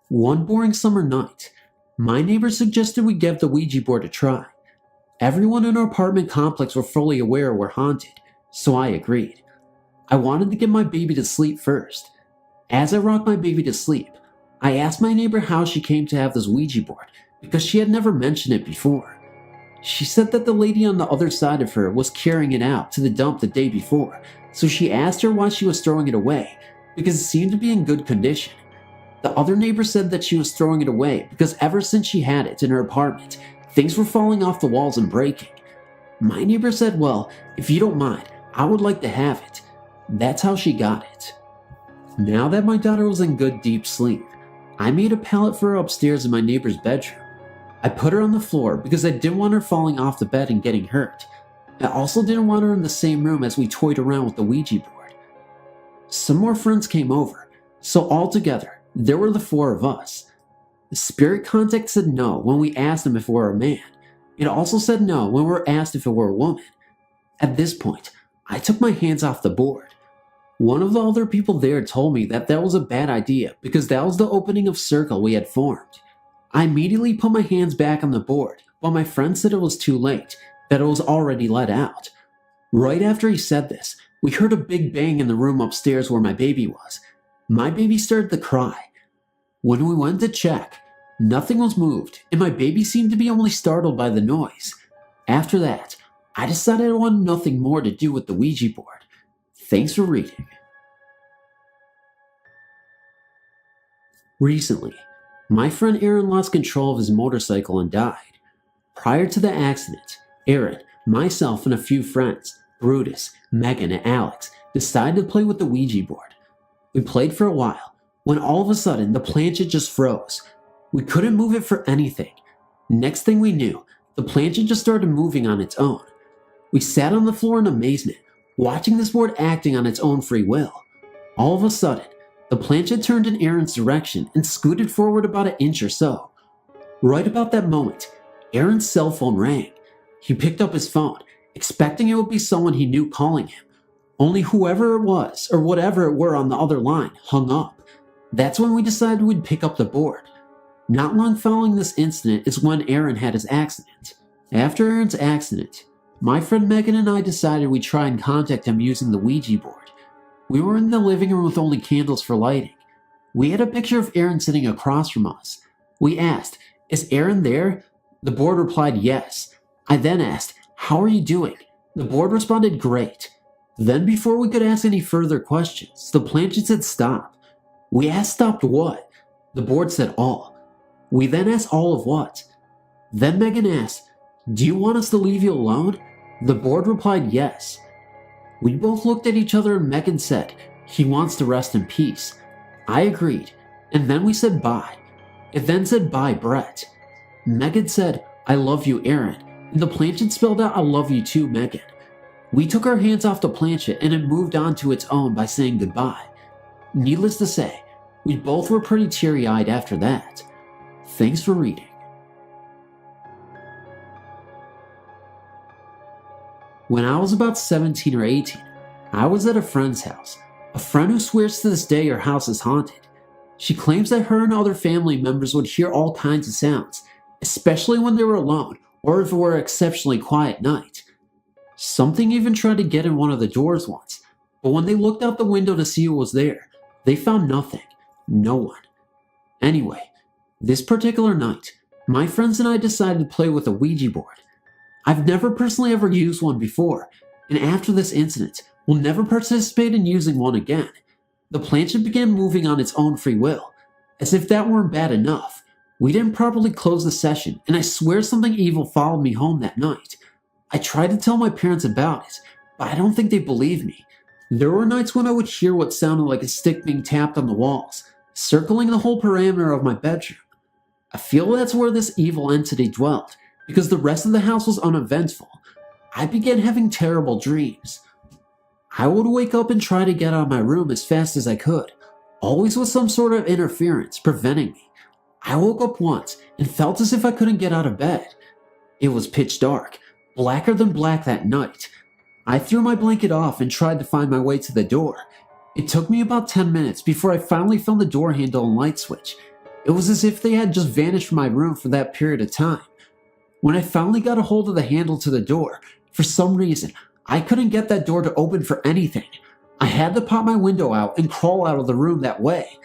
One boring summer night, my neighbor suggested we give the Ouija board a try. Everyone in our apartment complex were fully aware we're haunted, so I agreed. I wanted to get my baby to sleep first. As I rocked my baby to sleep, I asked my neighbor how she came to have this Ouija board, because she had never mentioned it before. She said that the lady on the other side of her was carrying it out to the dump the day before, so she asked her why she was throwing it away, because it seemed to be in good condition. The other neighbor said that she was throwing it away because ever since she had it in her apartment, things were falling off the walls and breaking. My neighbor said, "Well, if you don't mind, I would like to have it." That's how she got it. Now that my daughter was in good deep sleep, I made a pallet for her upstairs in my neighbor's bedroom. I put her on the floor because I didn't want her falling off the bed and getting hurt. I also didn't want her in the same room as we toyed around with the Ouija board. Some more friends came over, so altogether, there were the four of us. The spirit contact said no when we asked him if we were a man. It also said no when we were asked if it were a woman. At this point, I took my hands off the board. One of the other people there told me that that was a bad idea because that was the opening of circle we had formed. I immediately put my hands back on the board, but my friend said it was too late, that it was already let out. Right after he said this, we heard a big bang in the room upstairs where my baby was. My baby started to cry. When we went to check, nothing was moved, and my baby seemed to be only startled by the noise. After that, I decided I wanted nothing more to do with the Ouija board. Thanks for reading. Recently, my friend Aaron lost control of his motorcycle and died. Prior to the accident, Aaron, myself, and a few friends, Brutus, Megan, and Alex, decided to play with the Ouija board. We played for a while, when all of a sudden the planchette just froze. We couldn't move it for anything. Next thing we knew, the planchette just started moving on its own. We sat on the floor in amazement, watching this board acting on its own free will. All of a sudden, the planchette turned in Aaron's direction and scooted forward about an inch or so. Right about that moment, Aaron's cell phone rang. He picked up his phone, expecting it would be someone he knew calling him. Only whoever it was, or whatever it were on the other line, hung up. That's when we decided we'd pick up the board. Not long following this incident is when Aaron had his accident. After Aaron's accident, my friend Megan and I decided we'd try and contact him using the Ouija board. We were in the living room with only candles for lighting. We had a picture of Aaron sitting across from us. We asked, "Is Aaron there?" The board replied yes. I then asked, "How are you doing?" The board responded, "Great." Then before we could ask any further questions, the planchette said stop. We asked stopped what? The board said all. We then asked all of what? Then Megan asked, "Do you want us to leave you alone?" The board replied yes. We both looked at each other and Megan said, "He wants to rest in peace." I agreed, and then we said bye. It then said bye, Brett. Megan said, "I love you, Aaron," and the planchette spelled out, "I love you too, Megan." We took our hands off the planchette and it moved on to its own by saying goodbye. Needless to say, we both were pretty teary-eyed after that. Thanks for reading. When I was about 17 or 18, I was at a friend's house. A friend who swears to this day her house is haunted. She claims that her and other family members would hear all kinds of sounds, especially when they were alone or if it were an exceptionally quiet night. Something even tried to get in one of the doors once, but when they looked out the window to see who was there, they found nothing. No one. Anyway, this particular night, my friends and I decided to play with a Ouija board. I've never personally ever used one before, and after this incident, will never participate in using one again. The planchette began moving on its own free will. As if that weren't bad enough, we didn't properly close the session, and I swear something evil followed me home that night. I tried to tell my parents about it, but I don't think they believed me. There were nights when I would hear what sounded like a stick being tapped on the walls, circling the whole perimeter of my bedroom. I feel that's where this evil entity dwelt, because the rest of the house was uneventful. I began having terrible dreams. I would wake up and try to get out of my room as fast as I could, always with some sort of interference preventing me. I woke up once and felt as if I couldn't get out of bed. It was pitch dark, blacker than black that night. I threw my blanket off and tried to find my way to the door. It took me about 10 minutes before I finally found the door handle and light switch. It was as if they had just vanished from my room for that period of time. When I finally got a hold of the handle to the door, for some reason, I couldn't get that door to open for anything. I had to pop my window out and crawl out of the room that way.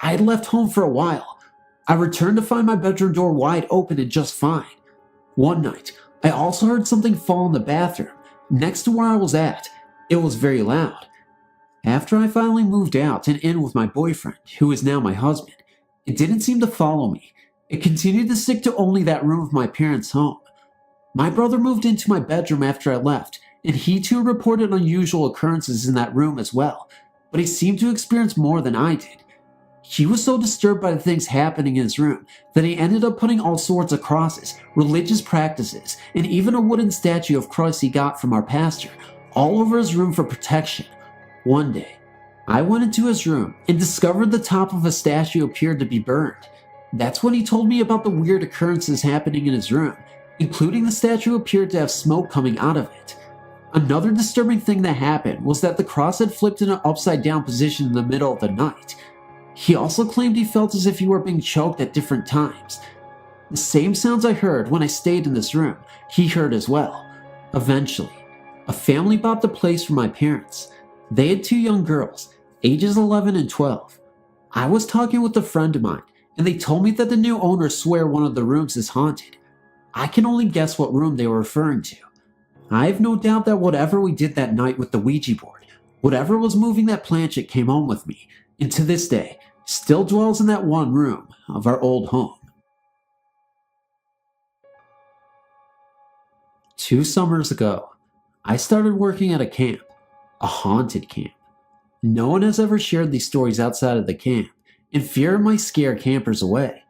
I had left home for a while. I returned to find my bedroom door wide open and just fine. One night, I also heard something fall in the bathroom, next to where I was at. It was very loud. After I finally moved out and in with my boyfriend, who is now my husband, it didn't seem to follow me. It continued to stick to only that room of my parents' home. My brother moved into my bedroom after I left, and he too reported unusual occurrences in that room as well, but he seemed to experience more than I did. He was so disturbed by the things happening in his room that he ended up putting all sorts of crosses, religious practices, and even a wooden statue of Christ he got from our pastor, all over his room for protection. One day, I went into his room and discovered the top of a statue appeared to be burned. That's when he told me about the weird occurrences happening in his room, including the statue appeared to have smoke coming out of it. Another disturbing thing that happened was that the cross had flipped in an upside down position in the middle of the night. He also claimed he felt as if he were being choked at different times. The same sounds I heard when I stayed in this room, he heard as well. Eventually, a family bought the place for my parents. They had 2 young girls, ages 11 and 12. I was talking with a friend of mine, and they told me that the new owners swear one of the rooms is haunted. I can only guess what room they were referring to. I have no doubt that whatever we did that night with the Ouija board, whatever was moving that planchette came home with me, and to this day, still dwells in that one room of our old home. 2 summers ago, I started working at a camp, a haunted camp. No one has ever shared these stories outside of the camp, and fear might scare campers away.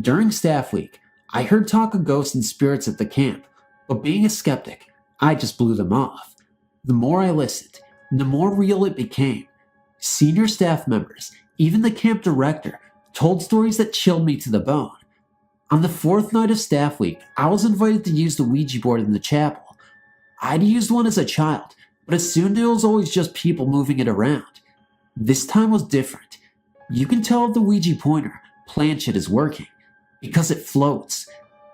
During staff week, I heard talk of ghosts and spirits at the camp, but being a skeptic, I just blew them off. The more I listened, the more real it became. Senior staff members, even the camp director, told stories that chilled me to the bone. On the 4th night of staff week, I was invited to use the Ouija board in the chapel. I'd used one as a child, but assumed it was always just people moving it around. This time was different. You can tell if the Ouija pointer, planchette, is working, because it floats.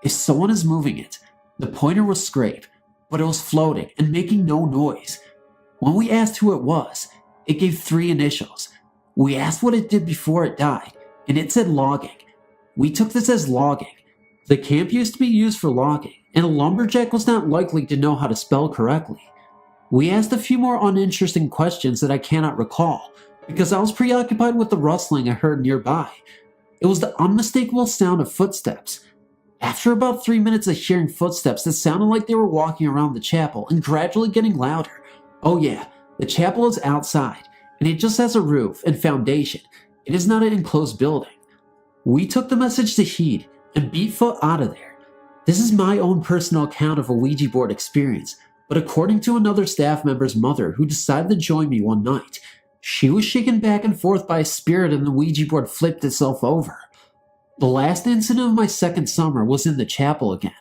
If someone is moving it, the pointer will scrape, but it was floating and making no noise. When we asked who it was, it gave 3 initials. We asked what it did before it died, and it said logging. We took this as logging. The camp used to be used for logging, and a lumberjack was not likely to know how to spell correctly. We asked a few more uninteresting questions that I cannot recall, because I was preoccupied with the rustling I heard nearby. It was the unmistakable sound of footsteps. After about 3 minutes of hearing footsteps that sounded like they were walking around the chapel and gradually getting louder. Oh yeah, the chapel is outside, and it just has a roof and foundation. It is not an enclosed building. We took the message to heed and beat foot out of there. This is my own personal account of a Ouija board experience, but according to another staff member's mother who decided to join me one night, she was shaken back and forth by a spirit and the Ouija board flipped itself over. The last incident of my 2nd summer was in the chapel again.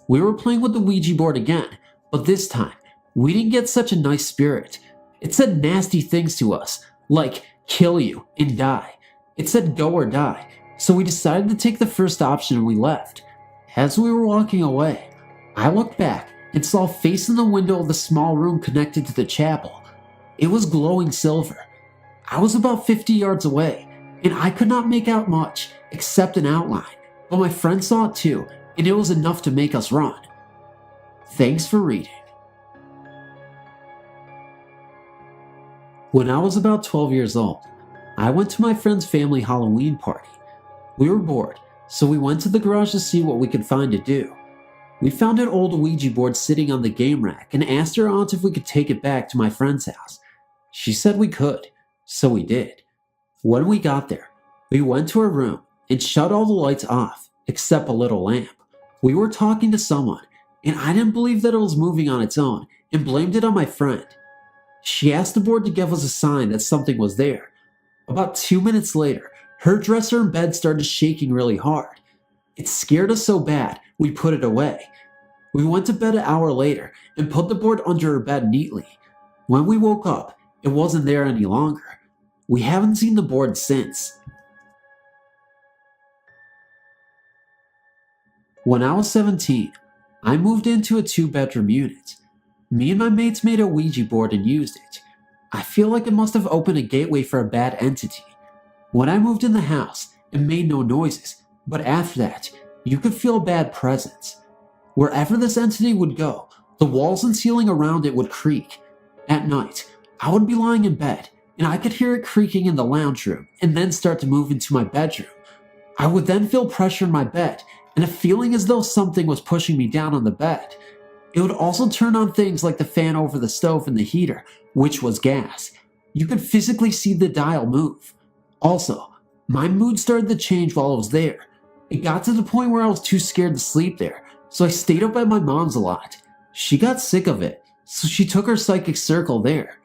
We were playing with the Ouija board again, but this time, we didn't get such a nice spirit. It said nasty things to us, like kill you and die. It said go or die, so we decided to take the first option and we left. As we were walking away, I looked back and saw a face in the window of the small room connected to the chapel. It was glowing silver. I was about 50 yards away, and I could not make out much except an outline, but my friend saw it too, and it was enough to make us run. Thanks for reading. When I was about 12 years old, I went to my friend's family Halloween party. We were bored, so we went to the garage to see what we could find to do. We found an old Ouija board sitting on the game rack and asked her aunt if we could take it back to my friend's house. She said we could, so we did. When we got there, we went to her room and shut all the lights off, except a little lamp. We were talking to someone, and I didn't believe that it was moving on its own and blamed it on my friend. She asked the board to give us a sign that something was there. About 2 minutes later, her dresser and bed started shaking really hard. It scared us so bad, we put it away. We went to bed an hour later and put the board under her bed neatly. When we woke up, it wasn't there any longer. We haven't seen the board since. When I was 17, I moved into a 2-bedroom unit. Me and my mates made a Ouija board and used it. I feel like it must have opened a gateway for a bad entity. When I moved in the house, it made no noises, but after that, you could feel a bad presence. Wherever this entity would go, the walls and ceiling around it would creak. At night, I would be lying in bed, and I could hear it creaking in the lounge room, and then start to move into my bedroom. I would then feel pressure in my bed, and a feeling as though something was pushing me down on the bed. It would also turn on things like the fan over the stove and the heater, which was gas. You could physically see the dial move. Also, my mood started to change while I was there. It got to the point where I was too scared to sleep there, so I stayed up at my mom's a lot. She got sick of it, so she took her psychic circle there.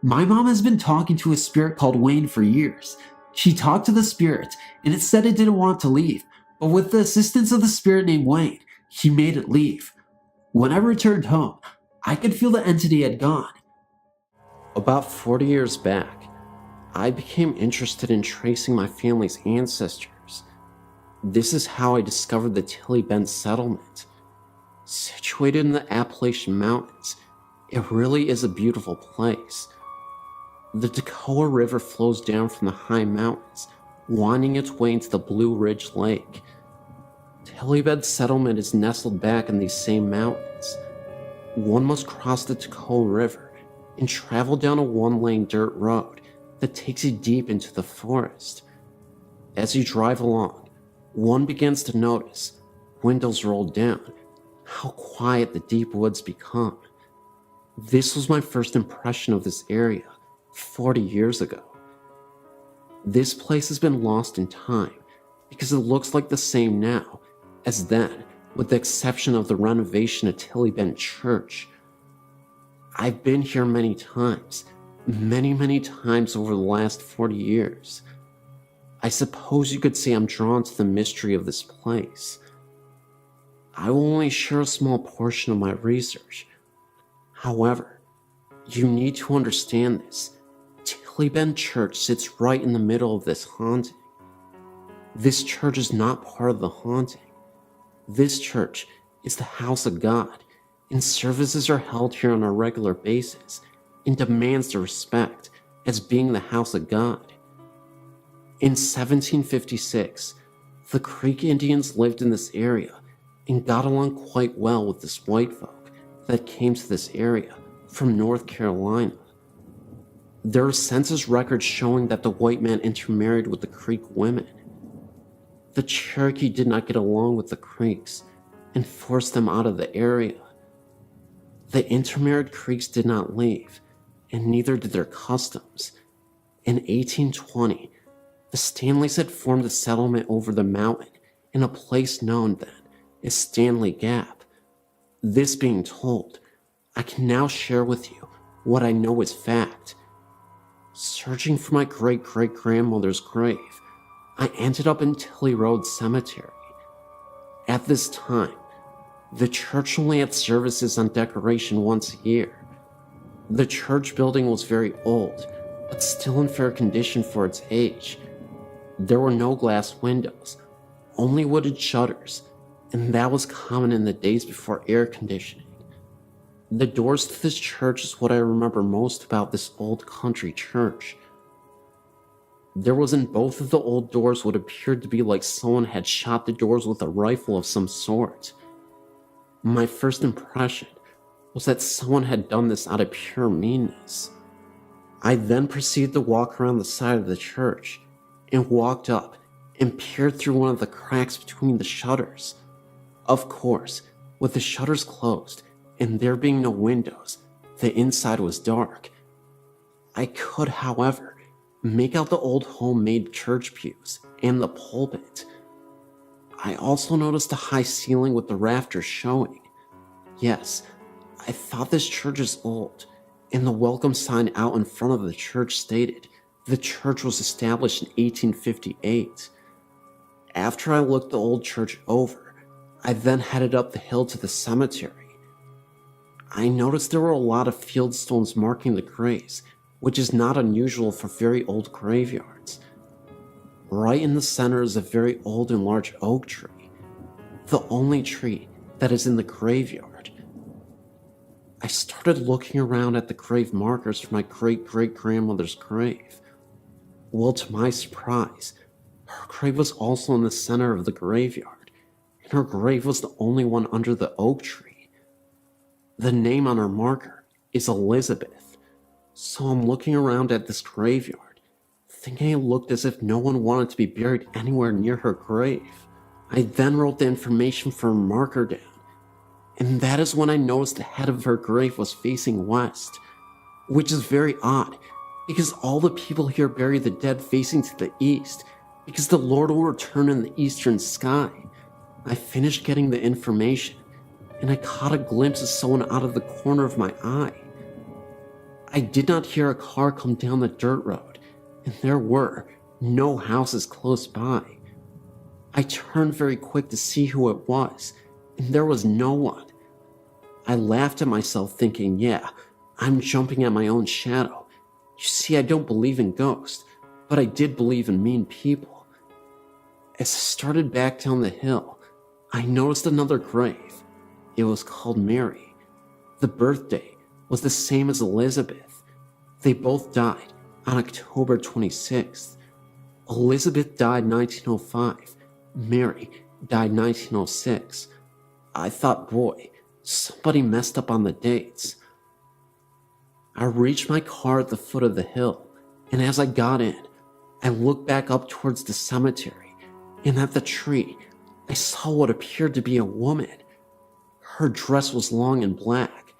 My mom has been talking to a spirit called Wayne for years. She talked to the spirit, and it said it didn't want to leave, but with the assistance of the spirit named Wayne, he made it leave. When I returned home, I could feel the entity had gone. About 40 years back, I became interested in tracing my family's ancestors. This is how I discovered the Tilly Bend settlement. Situated in the Appalachian Mountains, it really is a beautiful place. The Toccoa River flows down from the high mountains, winding its way into the Blue Ridge Lake. Tilly Bend settlement is nestled back in these same mountains. One must cross the Toccoa River and travel down a 1-lane dirt road that takes you deep into the forest. As you drive along, one begins to notice windows rolled down, how quiet the deep woods become. This was my first impression of this area 40 years ago. This place has been lost in time because it looks like the same now as then, with the exception of the renovation at Tillybent Church. I've been here many times over the last 40 years. I suppose you could say I'm drawn to the mystery of this place. I will only share a small portion of my research. However, you need to understand this. Tillybent Church sits right in the middle of this haunting. This church is not part of the haunting. This church is the house of God, and services are held here on a regular basis and demands the respect as being the house of God. In 1756, the Creek Indians lived in this area and got along quite well with this white folk that came to this area from North Carolina. There are census records showing that the white man intermarried with the Creek women. The Cherokee did not get along with the Creeks and forced them out of the area. The intermarried Creeks did not leave, and neither did their customs. In 1820, the Stanleys had formed a settlement over the mountain in a place known then as Stanley Gap. This being told, I can now share with you what I know is fact. Searching for my great-great-grandmother's grave, I ended up in Tilly Road Cemetery. At this time, the church only had services on decoration once a year. The church building was very old, but still in fair condition for its age. There were no glass windows, only wooden shutters, and that was common in the days before air conditioning. The doors to this church is what I remember most about this old country church. There was in both of the old doors what appeared to be like someone had shot the doors with a rifle of some sort. My first impression was that someone had done this out of pure meanness. I then proceeded to walk around the side of the church and walked up and peered through one of the cracks between the shutters. Of course, with the shutters closed and there being no windows, the inside was dark. I could, however, make out the old homemade church pews and the pulpit. I also noticed a high ceiling with the rafters showing. Yes, I thought this church is old, and the welcome sign out in front of the church stated the church was established in 1858. After I looked the old church over, I then headed up the hill to the cemetery. I noticed there were a lot of field stones marking the graves, which is not unusual for very old graveyards. Right in the center is a very old and large oak tree, the only tree that is in the graveyard. I started looking around at the grave markers for my great-great-grandmother's grave. Well, to my surprise, her grave was also in the center of the graveyard, and her grave was the only one under the oak tree. The name on her marker is Elizabeth, so I'm looking around at this graveyard, thinking it looked as if no one wanted to be buried anywhere near her grave. I then wrote the information for her marker down, and that is when I noticed the head of her grave was facing west, which is very odd, because all the people here bury the dead facing to the east, because the Lord will return in the eastern sky. I finished getting the information, and I caught a glimpse of someone out of the corner of my eye. I did not hear a car come down the dirt road, and there were no houses close by. I turned very quick to see who it was, and there was no one. I laughed at myself thinking, yeah, I'm jumping at my own shadow. You see, I don't believe in ghosts, but I did believe in mean people. As I started back down the hill, I noticed another grave. It was called Mary. The birthday was the same as Elizabeth. They both died on October 26th. Elizabeth died 1905. Mary died 1906. I thought, boy, somebody messed up on the dates. I reached my car at the foot of the hill, and as I got in, I looked back up towards the cemetery, and at the tree, I saw what appeared to be a woman. Her dress was long and black.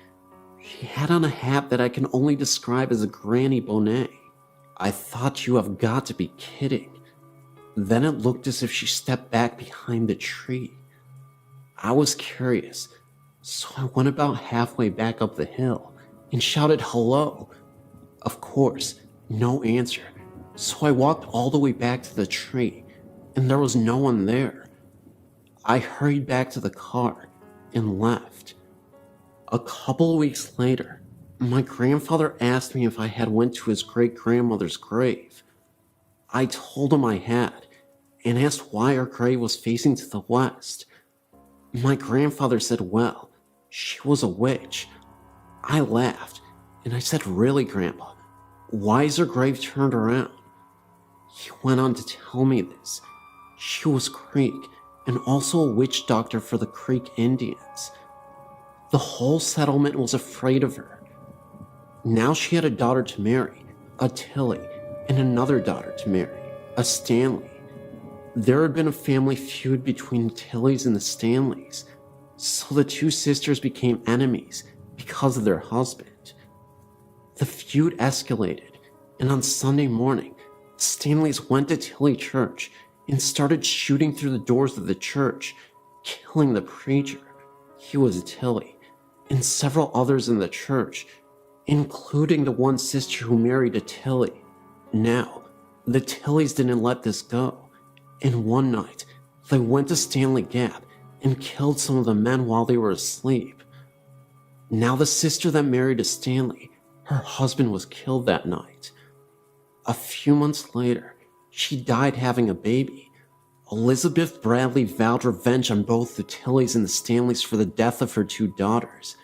She had on a hat that I can only describe as a granny bonnet. I thought, you have got to be kidding. Then it looked as if she stepped back behind the tree. I was curious, so I went about halfway back up the hill and shouted hello. Of course, no answer, so I walked all the way back to the tree, and there was no one there. I hurried back to the car and left. A couple of weeks later, my grandfather asked me if I had went to his great-grandmother's grave. I told him I had, and asked why our grave was facing to the west. My grandfather said, well, she was a witch. I laughed, and I said, really, Grandpa? Why is her grave turned around? He went on to tell me this. She was Creek, and also a witch doctor for the Creek Indians. The whole settlement was afraid of her. Now she had a daughter to marry, a Tilly, and another daughter to marry, a Stanley. There had been a family feud between the Tillys and the Stanleys, so the two sisters became enemies because of their husband. The feud escalated, and on Sunday morning, the Stanleys went to Tilly Church and started shooting through the doors of the church, killing the preacher, he was a Tilly, and several others in the church, including the one sister who married a Tilly. Now, the Tillys didn't let this go, and one night, they went to Stanley Gap and killed some of the men while they were asleep. Now the sister that married a Stanley, her husband was killed that night. A few months later, she died having a baby. Elizabeth Bradley vowed revenge on both the Tillys and the Stanleys for the death of her two daughters.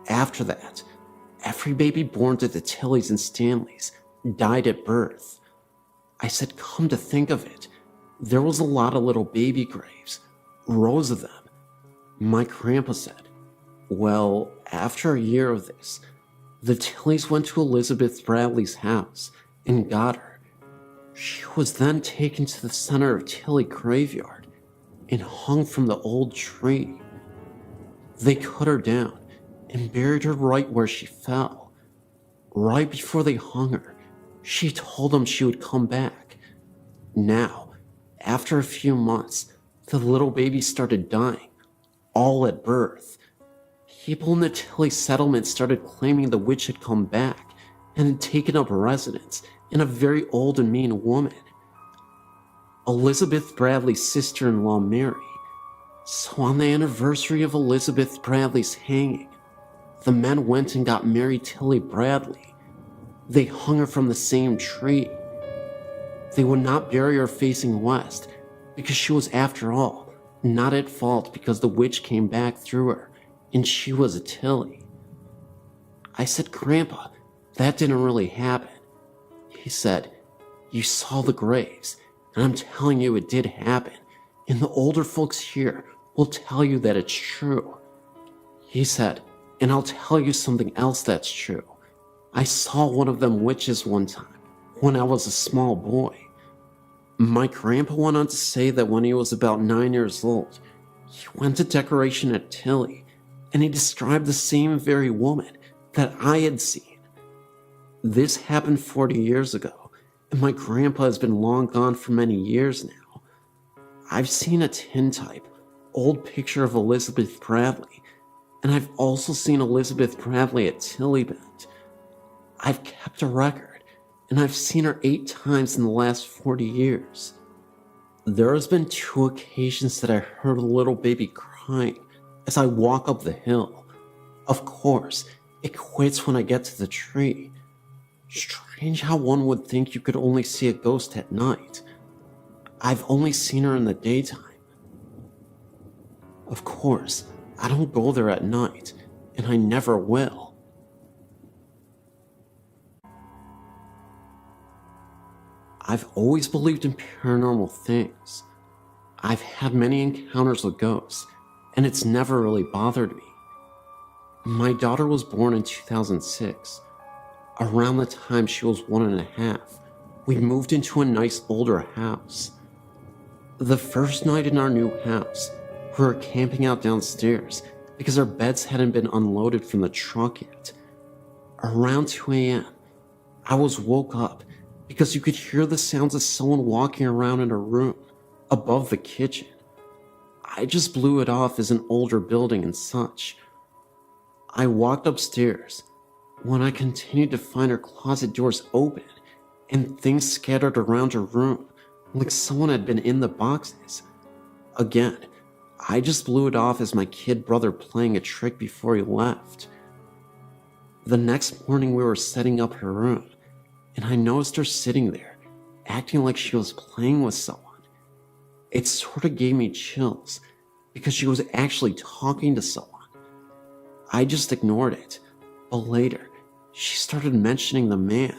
After that, every baby born to the Tillys and Stanleys died at birth. I said, come to think of it, there was a lot of little baby graves, rows of them. My grandpa said, well, after a year of this, the Tillys went to Elizabeth Bradley's house and got her. She was then taken to the center of Tilly graveyard and hung from the old tree. They cut her down and buried her right where she fell. Right before they hung her, she told them she would come back. Now, after a few months, the little baby started dying, all at birth. People in the Tilly settlement started claiming the witch had come back and had taken up residence in a very old and mean woman, Elizabeth Bradley's sister-in-law Mary. So on the anniversary of Elizabeth Bradley's hanging, the men went and got Mary Tilly Bradley. They hung her from the same tree. They would not bury her facing west because she was, after all, not at fault because the witch came back through her and she was a Tilly. I said, Grandpa, that didn't really happen. He said, you saw the graves, and I'm telling you it did happen, and the older folks here will tell you that it's true. He said, and I'll tell you something else that's true. I saw one of them witches one time, when I was a small boy. My grandpa went on to say that when he was about 9 years old, he went to decoration at Tilly, and he described the same very woman that I had seen. This happened 40 years ago, and my grandpa has been long gone for many years now. I've seen a tintype, old picture of Elizabeth Bradley, and I've also seen Elizabeth Bradley at Tillybent. I've kept a record, and I've seen her 8 times in the last 40 years. There has been 2 occasions that I heard a little baby crying as I walk up the hill. Of course, it quits when I get to the tree. Strange how one would think you could only see a ghost at night. I've only seen her in the daytime. Of course, I don't go there at night, and I never will. I've always believed in paranormal things. I've had many encounters with ghosts, and it's never really bothered me. My daughter was born in 2006. Around the time she was 1.5, we moved into a nice older house. The first night in our new house, we were camping out downstairs because our beds hadn't been unloaded from the truck yet. Around 2 a.m., I was woke up because you could hear the sounds of someone walking around in a room above the kitchen. I just blew it off as an older building and such. I walked upstairs when I continued to find her closet doors open and things scattered around her room like someone had been in the boxes. Again, I just blew it off as my kid brother playing a trick before he left. The next morning we were setting up her room, and I noticed her sitting there, acting like she was playing with someone. It sort of gave me chills, because she was actually talking to someone. I just ignored it, but later, she started mentioning the man.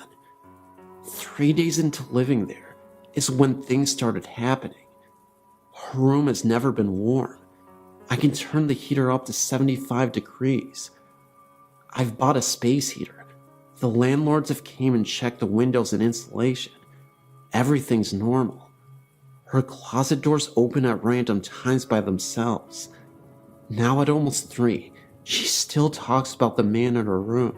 3 days into living there is when things started happening. Her room has never been warm. I can turn the heater up to 75 degrees. I've bought a space heater. The landlords have came and checked the windows and insulation. Everything's normal. Her closet doors open at random times by themselves. Now at almost 3, she still talks about the man in her room.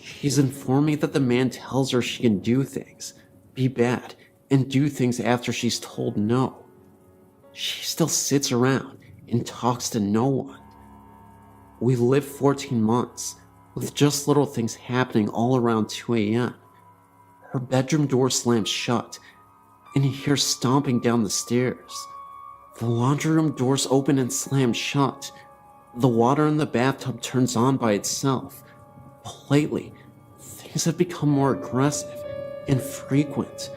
She's informed me that the man tells her she can do things, be bad, and do things after she's told no. She still sits around and talks to no one. We lived 14 months, with just little things happening all around 2 a.m. Her bedroom door slams shut, and you hear stomping down the stairs. The laundry room doors open and slam shut. The water in the bathtub turns on by itself. But lately, things have become more aggressive and frequent.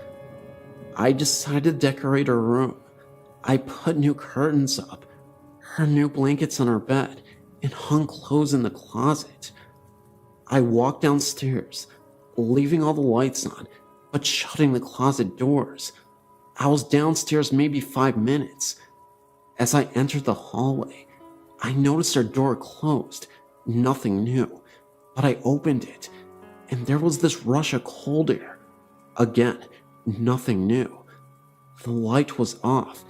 I decided to decorate her room. I put new curtains up, her new blankets on her bed, and hung clothes in the closet. I walked downstairs, leaving all the lights on, but shutting the closet doors. I was downstairs maybe 5 minutes. As I entered the hallway, I noticed her door closed. Nothing new, but I opened it, and there was this rush of cold air. Again, nothing new. The light was off,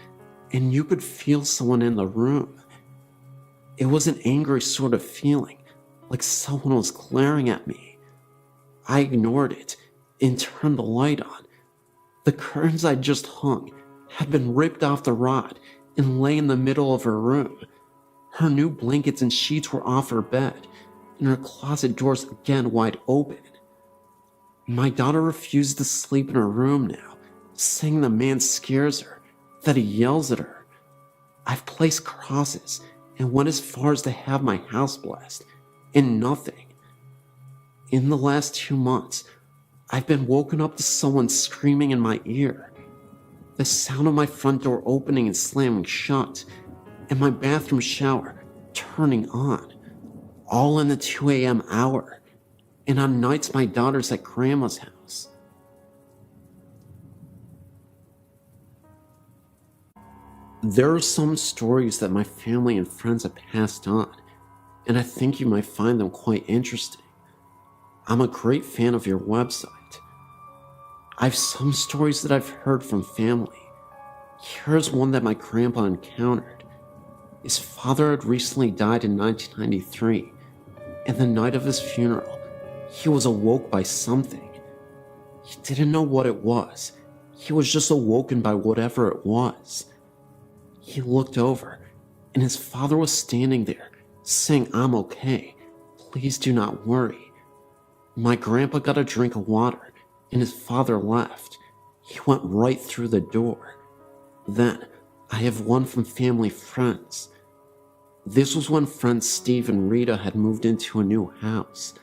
and you could feel someone in the room. It was an angry sort of feeling, like someone was glaring at me. I ignored it and turned the light on. The curtains I'd just hung had been ripped off the rod and lay in the middle of her room. Her new blankets and sheets were off her bed, and her closet doors again wide open. My daughter refuses to sleep in her room now, saying the man scares her, that he yells at her. I've placed crosses and went as far as to have my house blessed, and nothing. In the last 2 months, I've been woken up to someone screaming in my ear. The sound of my front door opening and slamming shut, and my bathroom shower turning on, all in the 2 a.m. hour, and on nights my daughter's at grandma's house. There are some stories that my family and friends have passed on, and I think you might find them quite interesting. I'm a great fan of your website. I've some stories that I've heard from family. Here's one that my grandpa encountered. His father had recently died in 1993, and the night of his funeral, he was awoke by something. He didn't know what it was. He was just awoken by whatever it was. He looked over, and his father was standing there, saying, "I'm okay. Please do not worry." My grandpa got a drink of water, and his father left. He went right through the door. Then, I have one from family friends. This was when friends Steve and Rita had moved into a new house.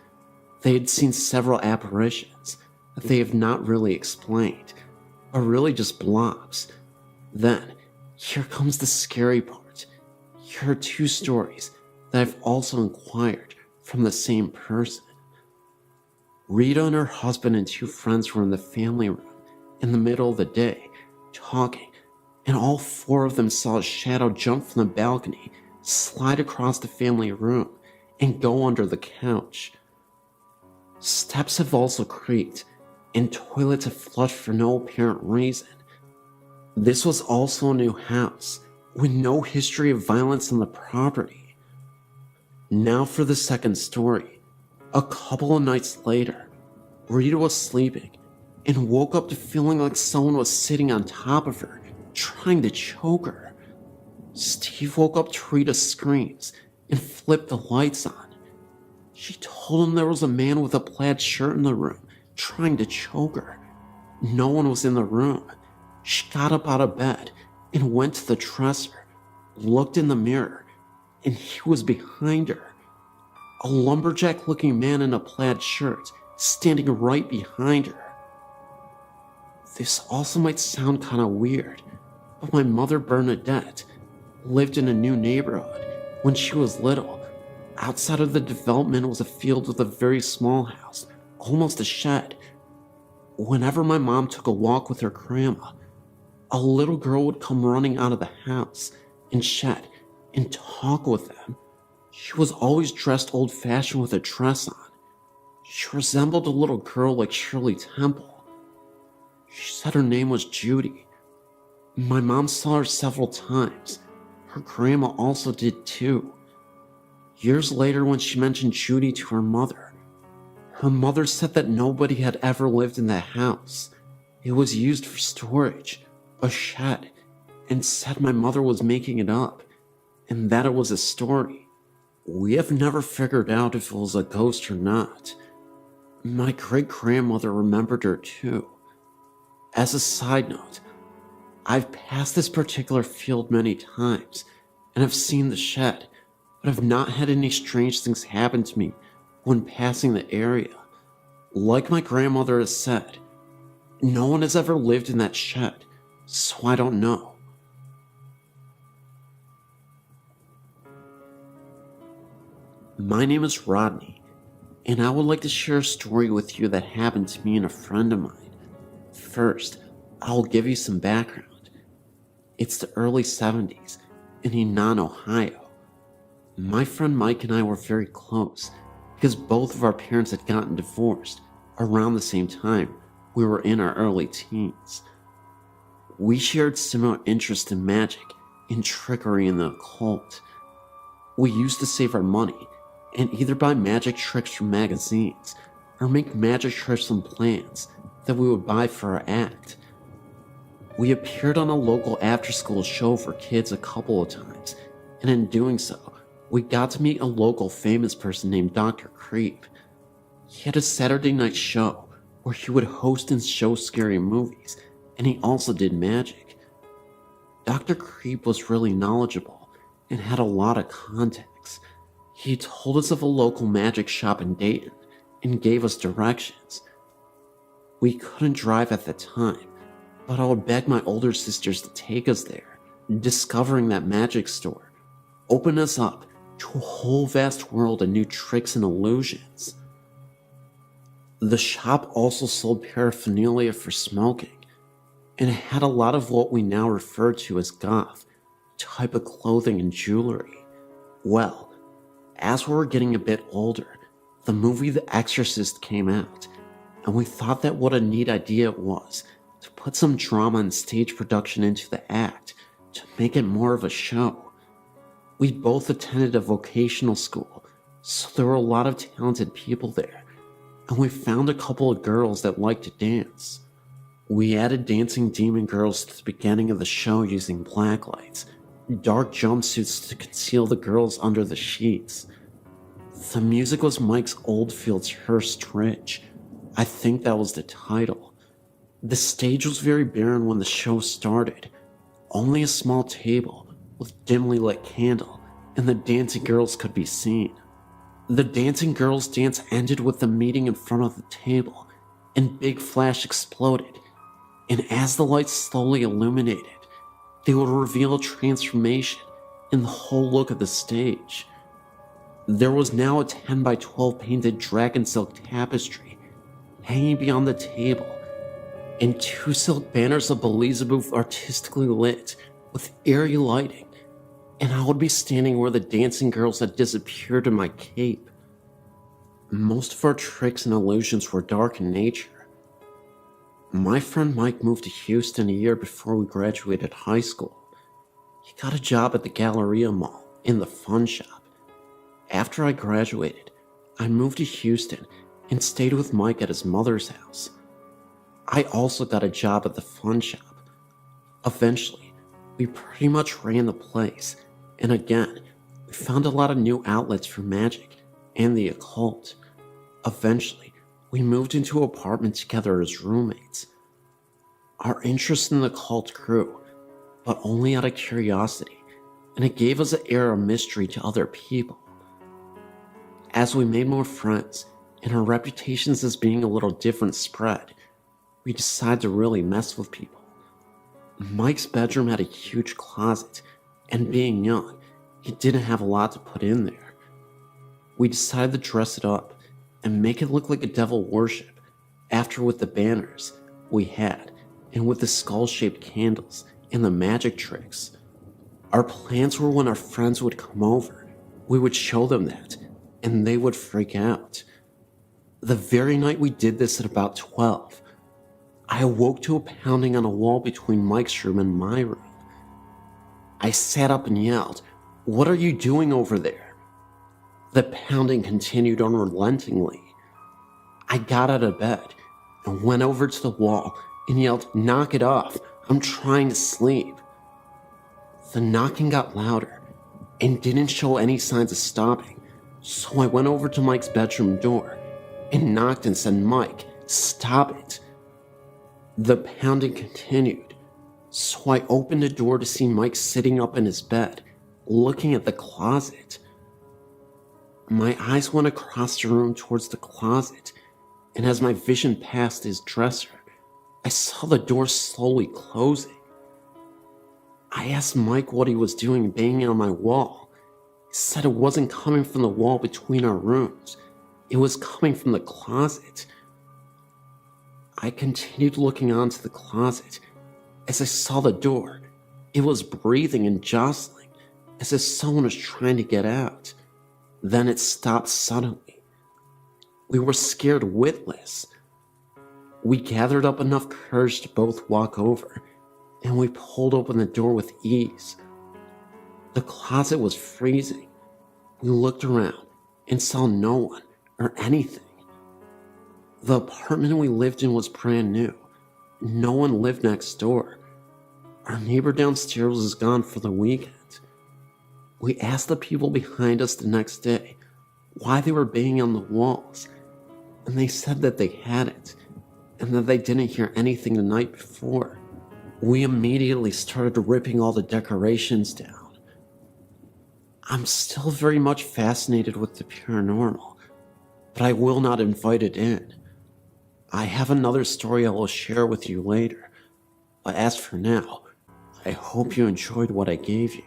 They had seen several apparitions that they have not really explained, but really just blobs. Then, here comes the scary part. Here are 2 stories that I've also inquired from the same person. Rita and her husband and 2 friends were in the family room in the middle of the day, talking, and all 4 of them saw a shadow jump from the balcony, slide across the family room, and go under the couch. Steps have also creaked, and toilets have flushed for no apparent reason. This was also a new house, with no history of violence on the property. Now for the second story. A couple of nights later, Rita was sleeping and woke up to feeling like someone was sitting on top of her, trying to choke her. Steve woke up to Rita's screams and flipped the lights on. She told him there was a man with a plaid shirt in the room, trying to choke her. No one was in the room. She got up out of bed and went to the dresser, looked in the mirror, and he was behind her. A lumberjack-looking man in a plaid shirt, standing right behind her. This also might sound kind of weird, but my mother, Bernadette, lived in a new neighborhood when she was little. Outside of the development was a field with a very small house, almost a shed. Whenever my mom took a walk with her grandma, a little girl would come running out of the house and shed and talk with them. She was always dressed old-fashioned with a dress on. She resembled a little girl like Shirley Temple. She said her name was Judy. My mom saw her several times. Her grandma also did too. Years later, when she mentioned Judy to her mother said that nobody had ever lived in that house. It was used for storage, a shed, and said my mother was making it up, and that it was a story. We have never figured out if it was a ghost or not. My great-grandmother remembered her too. As a side note, I've passed this particular field many times, and have seen the shed, but have not had any strange things happen to me when passing the area. Like my grandmother has said, no one has ever lived in that shed, so I don't know. My name is Rodney, and I would like to share a story with you that happened to me and a friend of mine. First, I'll give you some background. It's the early 70s in Enon, Ohio. My friend Mike and I were very close because both of our parents had gotten divorced around the same time we were in our early teens. We shared similar interests in magic and trickery in the occult. We used to save our money and either buy magic tricks from magazines or make magic tricks from plans that we would buy for our act. We appeared on a local after-school show for kids a couple of times, and in doing so, we got to meet a local famous person named Dr. Creep. He had a Saturday night show where he would host and show scary movies, and he also did magic. Dr. Creep was really knowledgeable and had a lot of contacts. He told us of a local magic shop in Dayton and gave us directions. We couldn't drive at the time, but I would beg my older sisters to take us there. Discovering that magic store opened us up to a whole vast world of new tricks and illusions. The shop also sold paraphernalia for smoking, and it had a lot of what we now refer to as goth type of clothing and jewelry. Well, as we were getting a bit older, the movie The Exorcist came out, and we thought that what a neat idea it was to put some drama and stage production into the act to make it more of a show. We both attended a vocational school, so there were a lot of talented people there, and we found a couple of girls that liked to dance. We added dancing demon girls to the beginning of the show using blacklights, dark jumpsuits to conceal the girls under the sheets. The music was Mike's Oldfield's Hearst Ridge. I think that was the title. The stage was very barren when the show started. Only a small table with dimly lit candle, and the dancing girls could be seen. The dancing girls' dance ended with them meeting in front of the table, and big flash exploded, and as the lights slowly illuminated, they would reveal a transformation in the whole look of the stage. There was now a 10 by 12 painted dragon silk tapestry hanging beyond the table, and 2 silk banners of Beelzebub artistically lit with eerie lighting, and I would be standing where the dancing girls had disappeared in my cape. Most of our tricks and illusions were dark in nature. My friend Mike moved to Houston a year before we graduated high school. He got a job at the Galleria Mall in the fun shop. After I graduated, I moved to Houston and stayed with Mike at his mother's house. I also got a job at the fun shop. Eventually, we pretty much ran the place, and again, we found a lot of new outlets for magic and the occult. Eventually, we moved into an apartment together as roommates. Our interest in the occult grew, but only out of curiosity, and it gave us an air of mystery to other people. As we made more friends, and our reputations as being a little different spread, we decided to really mess with people. Mike's bedroom had a huge closet, and being young, he didn't have a lot to put in there. We decided to dress it up and make it look like a devil worship, after with the banners we had, and with the skull-shaped candles and the magic tricks. Our plans were when our friends would come over, we would show them that, and they would freak out. The very night we did this at about 12, I awoke to a pounding on a wall between Mike's room and my room. I sat up and yelled, "What are you doing over there?" The pounding continued unrelentingly. I got out of bed and went over to the wall and yelled, "Knock it off, I'm trying to sleep." The knocking got louder and didn't show any signs of stopping, so I went over to Mike's bedroom door and knocked and said, "Mike, stop it." The pounding continued, so I opened the door to see Mike sitting up in his bed, looking at the closet. My eyes went across the room towards the closet, and as my vision passed his dresser, I saw the door slowly closing. I asked Mike what he was doing banging on my wall. He said it wasn't coming from the wall between our rooms. It was coming from the closet. I continued looking onto the closet. As I saw the door, it was breathing and jostling, as if someone was trying to get out. Then it stopped suddenly. We were scared witless. We gathered up enough courage to both walk over, and we pulled open the door with ease. The closet was freezing. We looked around and saw no one or anything. The apartment we lived in was brand new. No one lived next door. Our neighbor downstairs was gone for the weekend. We asked the people behind us the next day why they were banging on the walls, and they said that they hadn't, and that they didn't hear anything the night before. We immediately started ripping all the decorations down. I'm still very much fascinated with the paranormal, but I will not invite it in. I have another story I will share with you later, but as for now, I hope you enjoyed what I gave you.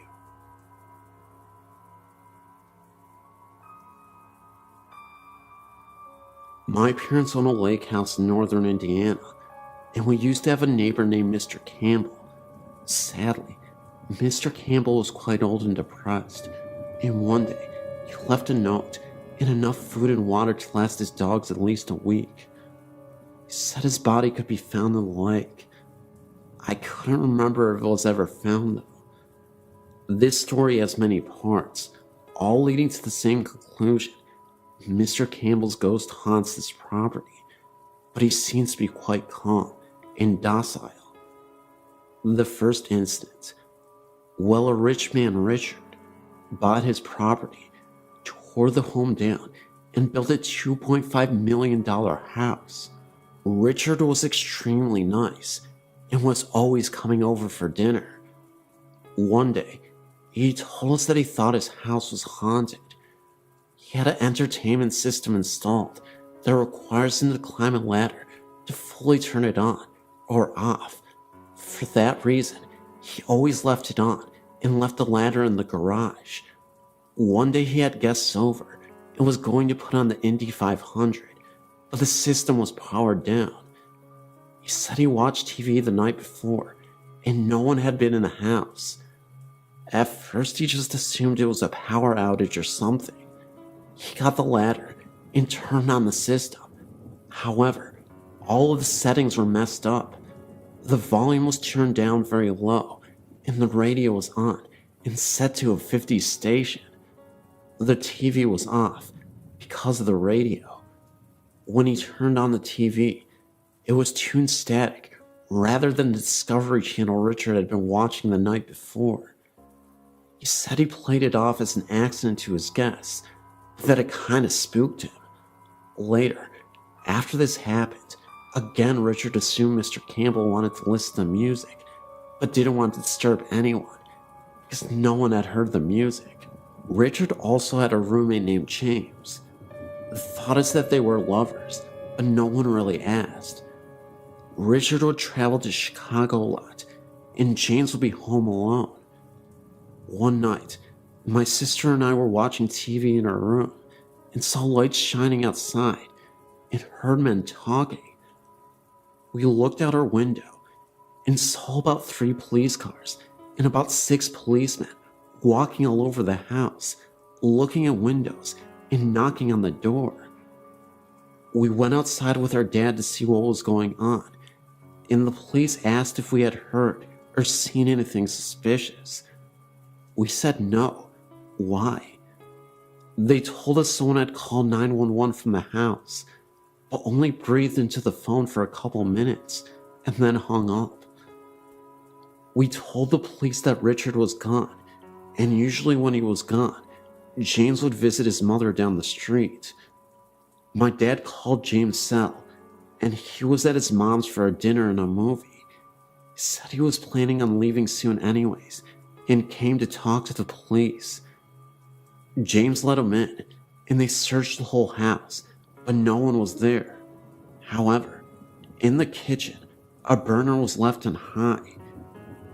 My parents own a lake house in northern Indiana, and we used to have a neighbor named Mr. Campbell. Sadly, Mr. Campbell was quite old and depressed, and one day he left a note and enough food and water to last his dogs at least a week. He said his body could be found in the lake. I couldn't remember if it was ever found though. This story has many parts, all leading to the same conclusion. Mr. Campbell's ghost haunts this property, but he seems to be quite calm and docile. The first instance, well, a rich man, Richard, bought his property, tore the home down, and built a $2.5 million house. Richard was extremely nice and was always coming over for dinner. One day, he told us that he thought his house was haunted. He had an entertainment system installed that requires him to climb a ladder to fully turn it on or off. For that reason, he always left it on and left the ladder in the garage. One day he had guests over and was going to put on the Indy 500, but the system was powered down. He said he watched TV the night before and no one had been in the house. At first he just assumed it was a power outage or something. He got the ladder and turned on the system. However, all of the settings were messed up. The volume was turned down very low, and the radio was on and set to a 50s station. The TV was off because of the radio. When he turned on the TV, it was tuned static rather than the Discovery Channel Richard had been watching the night before. He said he played it off as an accident to his guests, but that it kind of spooked him. Later, after this happened, again Richard assumed Mr. Campbell wanted to listen to music, but didn't want to disturb anyone, because no one had heard the music. Richard also had a roommate named James. The thought is that they were lovers, but no one really asked. Richard would travel to Chicago a lot, and James would be home alone. One night, my sister and I were watching TV in our room, and saw lights shining outside, and heard men talking. We looked out our window, and saw about 3 police cars, and about 6 policemen, walking all over the house, looking at windows, and knocking on the door. We went outside with our dad to see what was going on, and the police asked if we had heard or seen anything suspicious. We said no. Why? They told us someone had called 911 from the house, but only breathed into the phone for a couple minutes and then hung up. We told the police that Richard was gone, and usually when he was gone, James would visit his mother down the street. My dad called James' cell, and he was at his mom's for a dinner and a movie. He said he was planning on leaving soon anyways, and came to talk to the police. James let him in, and they searched the whole house, but no one was there. However, in the kitchen, a burner was left on high.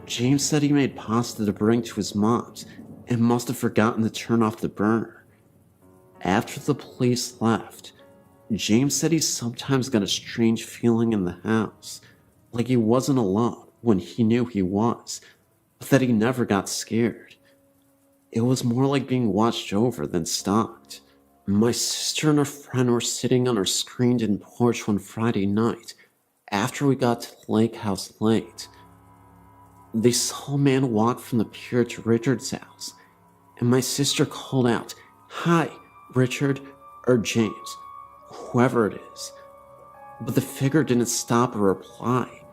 James said he made pasta to bring to his mom's, and must have forgotten to turn off the burner. After the police left, James said he sometimes got a strange feeling in the house, like he wasn't alone when he knew he was, but that he never got scared. It was more like being watched over than stalked. My sister and a friend were sitting on our screened-in porch one Friday night after we got to the lake house late. They saw a man walk from the pier to Richard's house, and my sister called out, "Hi, Richard," or James, whoever it is. But the figure didn't stop or reply.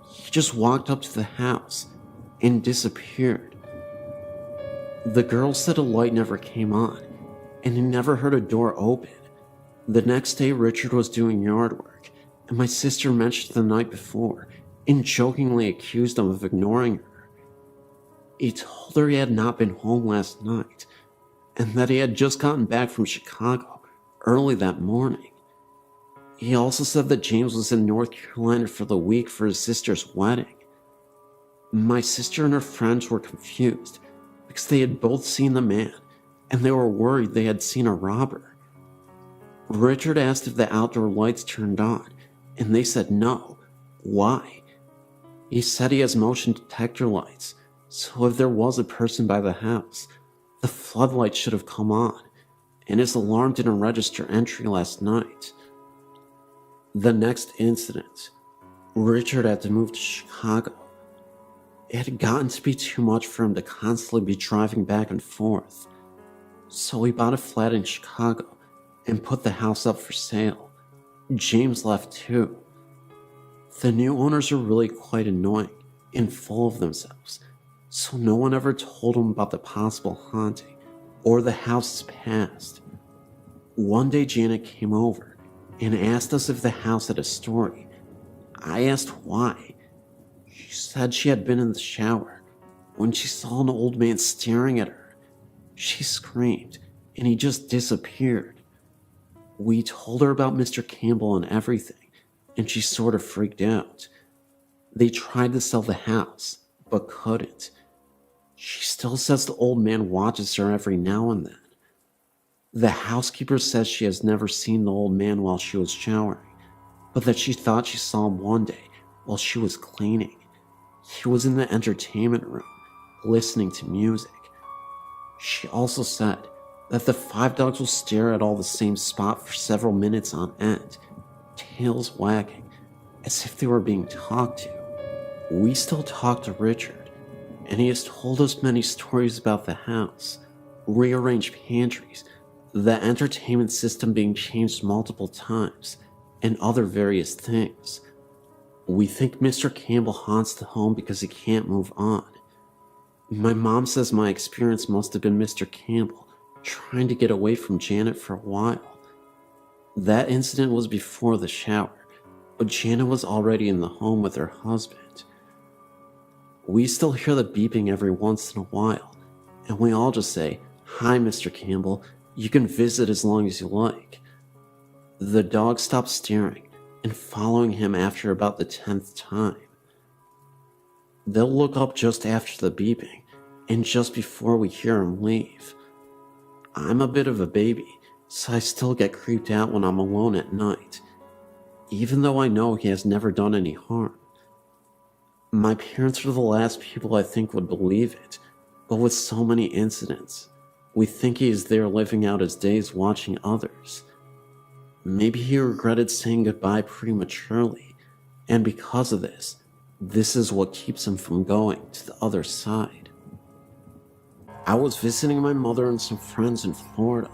He just walked up to the house and disappeared. The girl said a light never came on, and he never heard a door open. The next day, Richard was doing yard work, and my sister mentioned the night before and jokingly accused him of ignoring her. He told her he had not been home last night, and that he had just gotten back from Chicago early that morning. He also said that James was in North Carolina for the week for his sister's wedding. My sister and her friends were confused because they had both seen the man, and they were worried they had seen a robber. Richard asked if the outdoor lights turned on, and they said no. Why? He said he has motion detector lights, so if there was a person by the house, the floodlights should have come on, and his alarm didn't register entry last night. The next incident, Richard had to move to Chicago. It had gotten to be too much for him to constantly be driving back and forth, so he bought a flat in Chicago and put the house up for sale. James left too. The new owners are really quite annoying and full of themselves, so no one ever told him about the possible haunting or the house's past. One day Janet came over and asked us if the house had a story. I asked why. She said she had been in the shower when she saw an old man staring at her. She screamed, and he just disappeared. We told her about Mr. Campbell and everything, and she sort of freaked out. They tried to sell the house, but couldn't. She still says the old man watches her every now and then. The housekeeper says she has never seen the old man while she was showering, but that she thought she saw him one day while she was cleaning. He was in the entertainment room, listening to music. She also said that the 5 dogs will stare at all the same spot for several minutes on end, tails wagging, as if they were being talked to. We still talk to Richard, and he has told us many stories about the house. rearranged pantries, the entertainment system being changed multiple times, and other various things. We think Mr. Campbell haunts the home because he can't move on. My mom says my experience must have been Mr. Campbell trying to get away from Janet for a while. That incident was before the shower, but Janet was already in the home with her husband. We still hear the beeping every once in a while, and we all just say, "Hi, Mr. Campbell, you can visit as long as you like." The dog stops staring and following him after about the 10th time. They'll look up just after the beeping, and just before we hear him leave. I'm a bit of a baby, so I still get creeped out when I'm alone at night, even though I know he has never done any harm. My parents are the last people I think would believe it, but with so many incidents, we think he is there living out his days watching others. Maybe he regretted saying goodbye prematurely, and because of this is what keeps him from going to the other side. I was visiting my mother and some friends in Florida,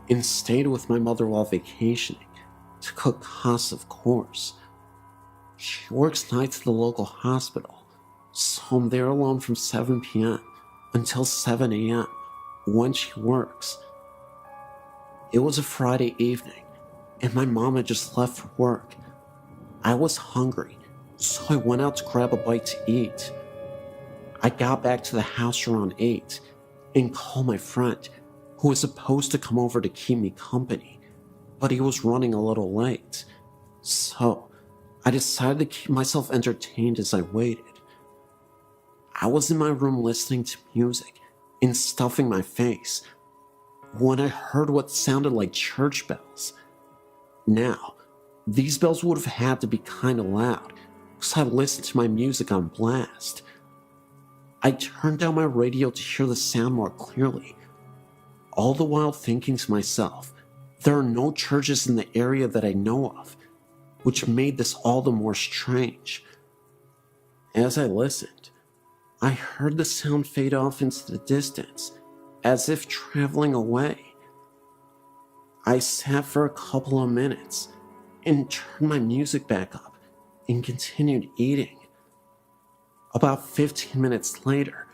and stayed with my mother while vacationing, to cut costs of course. She works nights at the local hospital, so I'm there alone from 7 p.m. until 7 a.m. when she works. It was a Friday evening, and my mom had just left for work. I was hungry, so I went out to grab a bite to eat. I got back to the house around 8 and called my friend, who was supposed to come over to keep me company, but he was running a little late. So I decided to keep myself entertained as I waited. I was in my room listening to music and stuffing my face when I heard what sounded like church bells. Now, these bells would have had to be kind of loud because I listened to my music on blast. I turned down my radio to hear the sound more clearly, all the while thinking to myself, there are no churches in the area that I know of, which made this all the more strange. As I listened, I heard the sound fade off into the distance, as if traveling away. I sat for a couple of minutes and turned my music back up and continued eating. About 15 minutes later,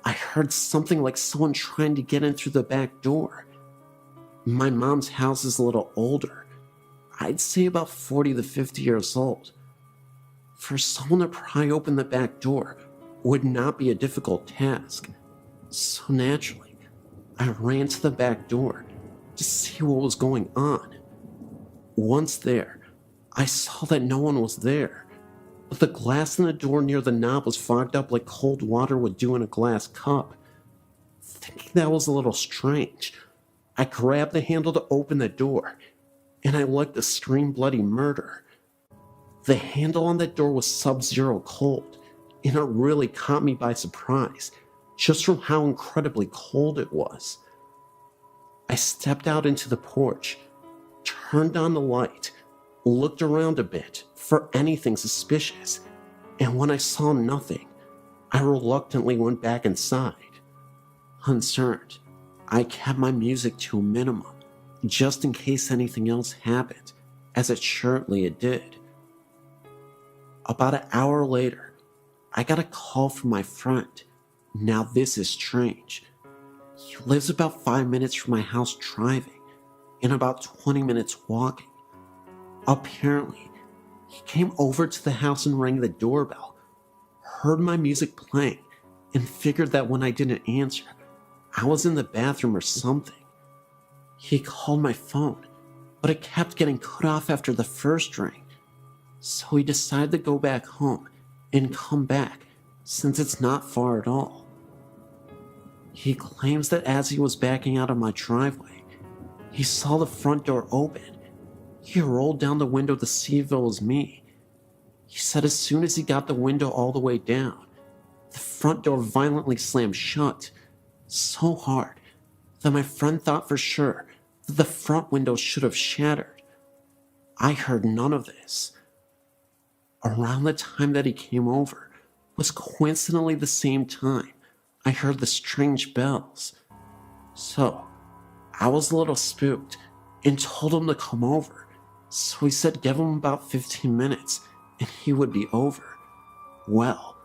I heard something like someone trying to get in through the back door. My mom's house is a little older. I'd say about 40 to 50 years old. For someone to pry open the back door would not be a difficult task. So naturally, I ran to the back door to see what was going on. Once there, I saw that no one was there, but the glass in the door near the knob was fogged up like cold water would do in a glass cup. Thinking that was a little strange, I grabbed the handle to open the door, and I let the scream bloody murder. The handle on that door was sub-zero cold, and it really caught me by surprise, just from how incredibly cold it was. I stepped out into the porch, turned on the light, looked around a bit for anything suspicious, and when I saw nothing, I reluctantly went back inside. Concerned, I kept my music to a minimum, just in case anything else happened, as assuredly it did. About an hour later, I got a call from my friend. Now this is strange. He lives about 5 minutes from my house driving, and about 20 minutes walking. Apparently, he came over to the house and rang the doorbell, heard my music playing, and figured that when I didn't answer, I was in the bathroom or something. He called my phone, but it kept getting cut off after the first ring, so he decided to go back home and come back since it's not far at all. He claims that as he was backing out of my driveway, he saw the front door open. He rolled down the window to see if it was me. He said as soon as he got the window all the way down, the front door violently slammed shut, so hard that my friend thought for sure that the front window should have shattered. I heard none of this. Around the time that he came over was coincidentally the same time I heard the strange bells. So, I was a little spooked and told him to come over. So he said give him about 15 minutes and he would be over. Well,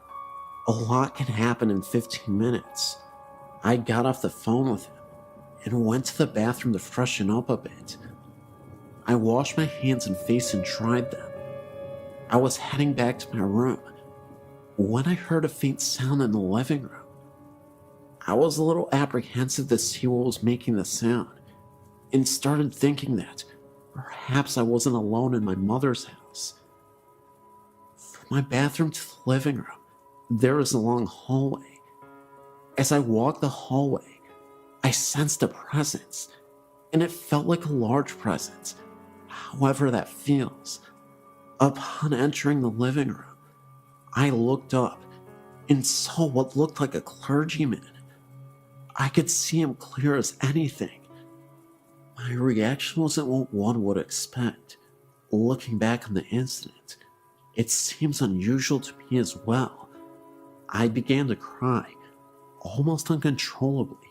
a lot can happen in 15 minutes. I got off the phone with him and went to the bathroom to freshen up a bit. I washed my hands and face and dried them. I was heading back to my room when I heard a faint sound in the living room. I was a little apprehensive to see what was making the sound and started thinking that perhaps I wasn't alone in my mother's house. From my bathroom to the living room, there is a long hallway. As I walked the hallway, I sensed a presence, and it felt like a large presence, however that feels. Upon entering the living room, I looked up and saw what looked like a clergyman. I could see him clear as anything. My reaction wasn't what one would expect. Looking back on the incident, it seems unusual to me as well. I began to cry, almost uncontrollably,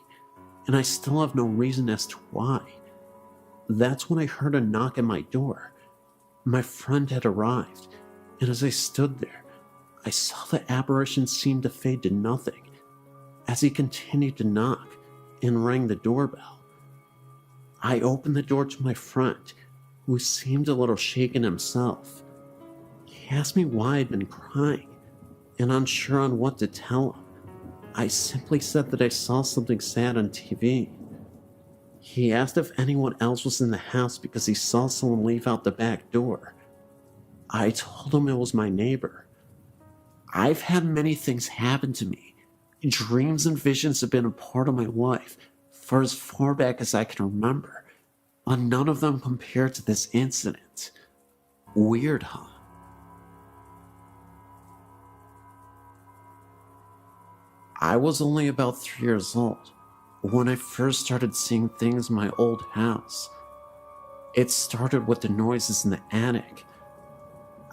and I still have no reason as to why. That's when I heard a knock at my door. My friend had arrived, and as I stood there, I saw the apparition seem to fade to nothing as he continued to knock and rang the doorbell. I opened the door to my friend, who seemed a little shaken himself. He asked me why I'd been crying, and unsure on what to tell him, I simply said that I saw something sad on TV. He asked if anyone else was in the house because he saw someone leave out the back door. I told him it was my neighbor. I've had many things happen to me. Dreams and visions have been a part of my life for as far back as I can remember, but none of them compare to this incident. Weird, huh? I was only about 3 years old when I first started seeing things in my old house. It started with the noises in the attic.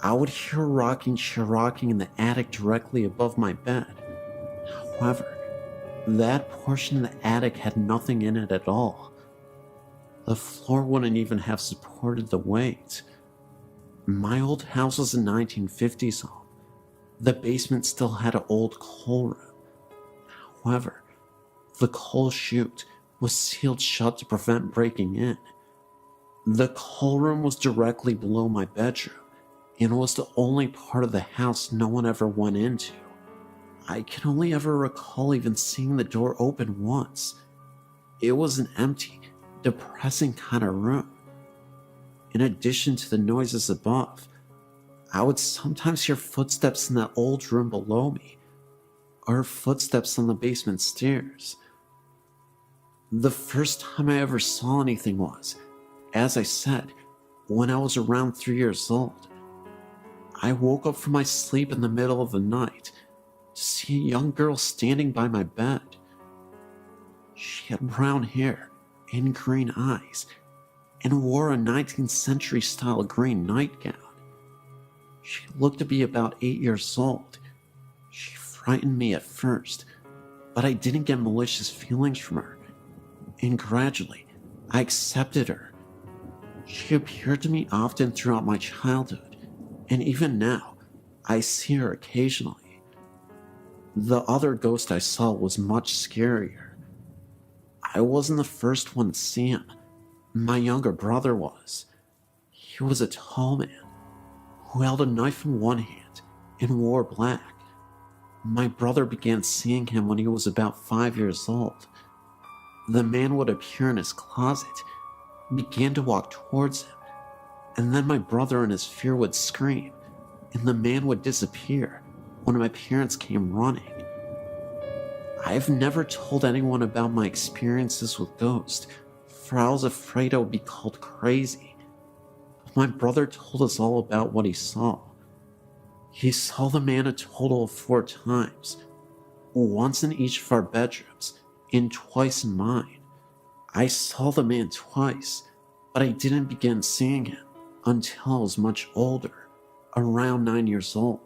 I would hear a rocking chair rocking in the attic directly above my bed. However, that portion of the attic had nothing in it at all. The floor wouldn't even have supported the weight. My old house was a 1950s home. The basement still had an old coal room. However, the coal chute was sealed shut to prevent breaking in. The coal room was directly below my bedroom and was the only part of the house no one ever went into. I can only ever recall even seeing the door open once. It was an empty, depressing kind of room. In addition to the noises above, I would sometimes hear footsteps in that old room below me, or footsteps on the basement stairs. The first time I ever saw anything was, as I said, when I was around 3 years old. I woke up from my sleep in the middle of the night to see a young girl standing by my bed. She had brown hair and green eyes and wore a 19th century style green nightgown. She looked to be about 8 years old. She frightened me at first, but I didn't get malicious feelings from her, and gradually I accepted her. She appeared to me often throughout my childhood, and even now I see her occasionally. The other ghost I saw was much scarier. I wasn't the first one to see him. My younger brother was. He was a tall man who held a knife in one hand and wore black. My brother began seeing him when he was about 5 years old. The man would appear in his closet, began to walk towards him, and then my brother in his fear would scream, and the man would disappear when my parents came running. I've never told anyone about my experiences with ghosts, for I was afraid I would be called crazy. But my brother told us all about what he saw. He saw the man a total of 4 times, once in each of our bedrooms, and twice in mine. I saw the man twice, but I didn't begin seeing him until I was much older, around 9 years old.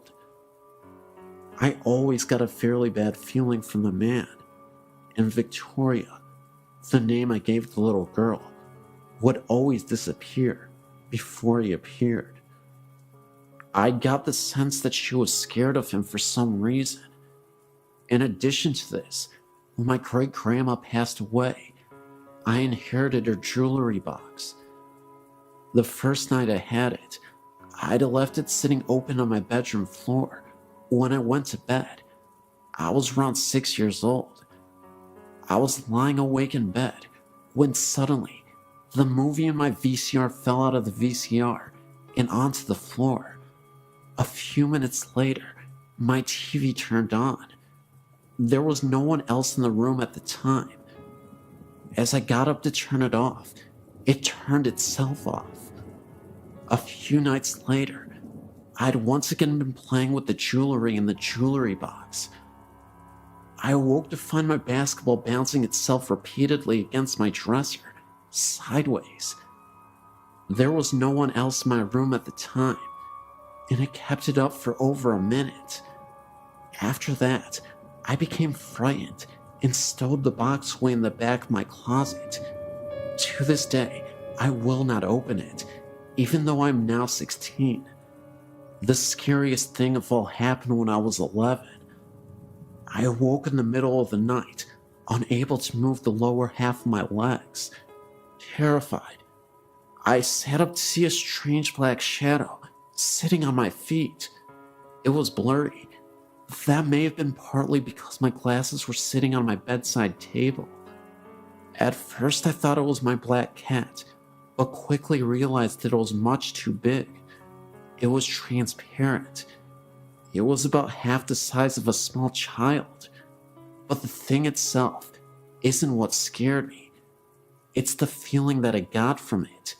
I always got a fairly bad feeling from the man. In Victoria, the name I gave the little girl, would always disappear before he appeared. I got the sense that she was scared of him for some reason. In addition to this, when my great-grandma passed away, I inherited her jewelry box. The first night I had it, I'd left it sitting open on my bedroom floor. When I went to bed, I was around 6 years old. I was lying awake in bed when suddenly the movie in my VCR fell out of the VCR and onto the floor. A few minutes later, my TV turned on. There was no one else in the room at the time. As I got up to turn it off, it turned itself off. A few nights later, I'd once again been playing with the jewelry in the jewelry box. I awoke to find my basketball bouncing itself repeatedly against my dresser, sideways. There was no one else in my room at the time, and I kept it up for over a minute. After that, I became frightened and stowed the box away in the back of my closet. To this day, I will not open it, even though I'm now 16. The scariest thing of all happened when I was 11. I awoke in the middle of the night, unable to move the lower half of my legs. Terrified, I sat up to see a strange black shadow sitting on my feet. It was blurry. That may have been partly because my glasses were sitting on my bedside table. At first I thought it was my black cat, but quickly realized that it was much too big. It was transparent. It was about half the size of a small child. But the thing itself isn't what scared me. It's the feeling that I got from it.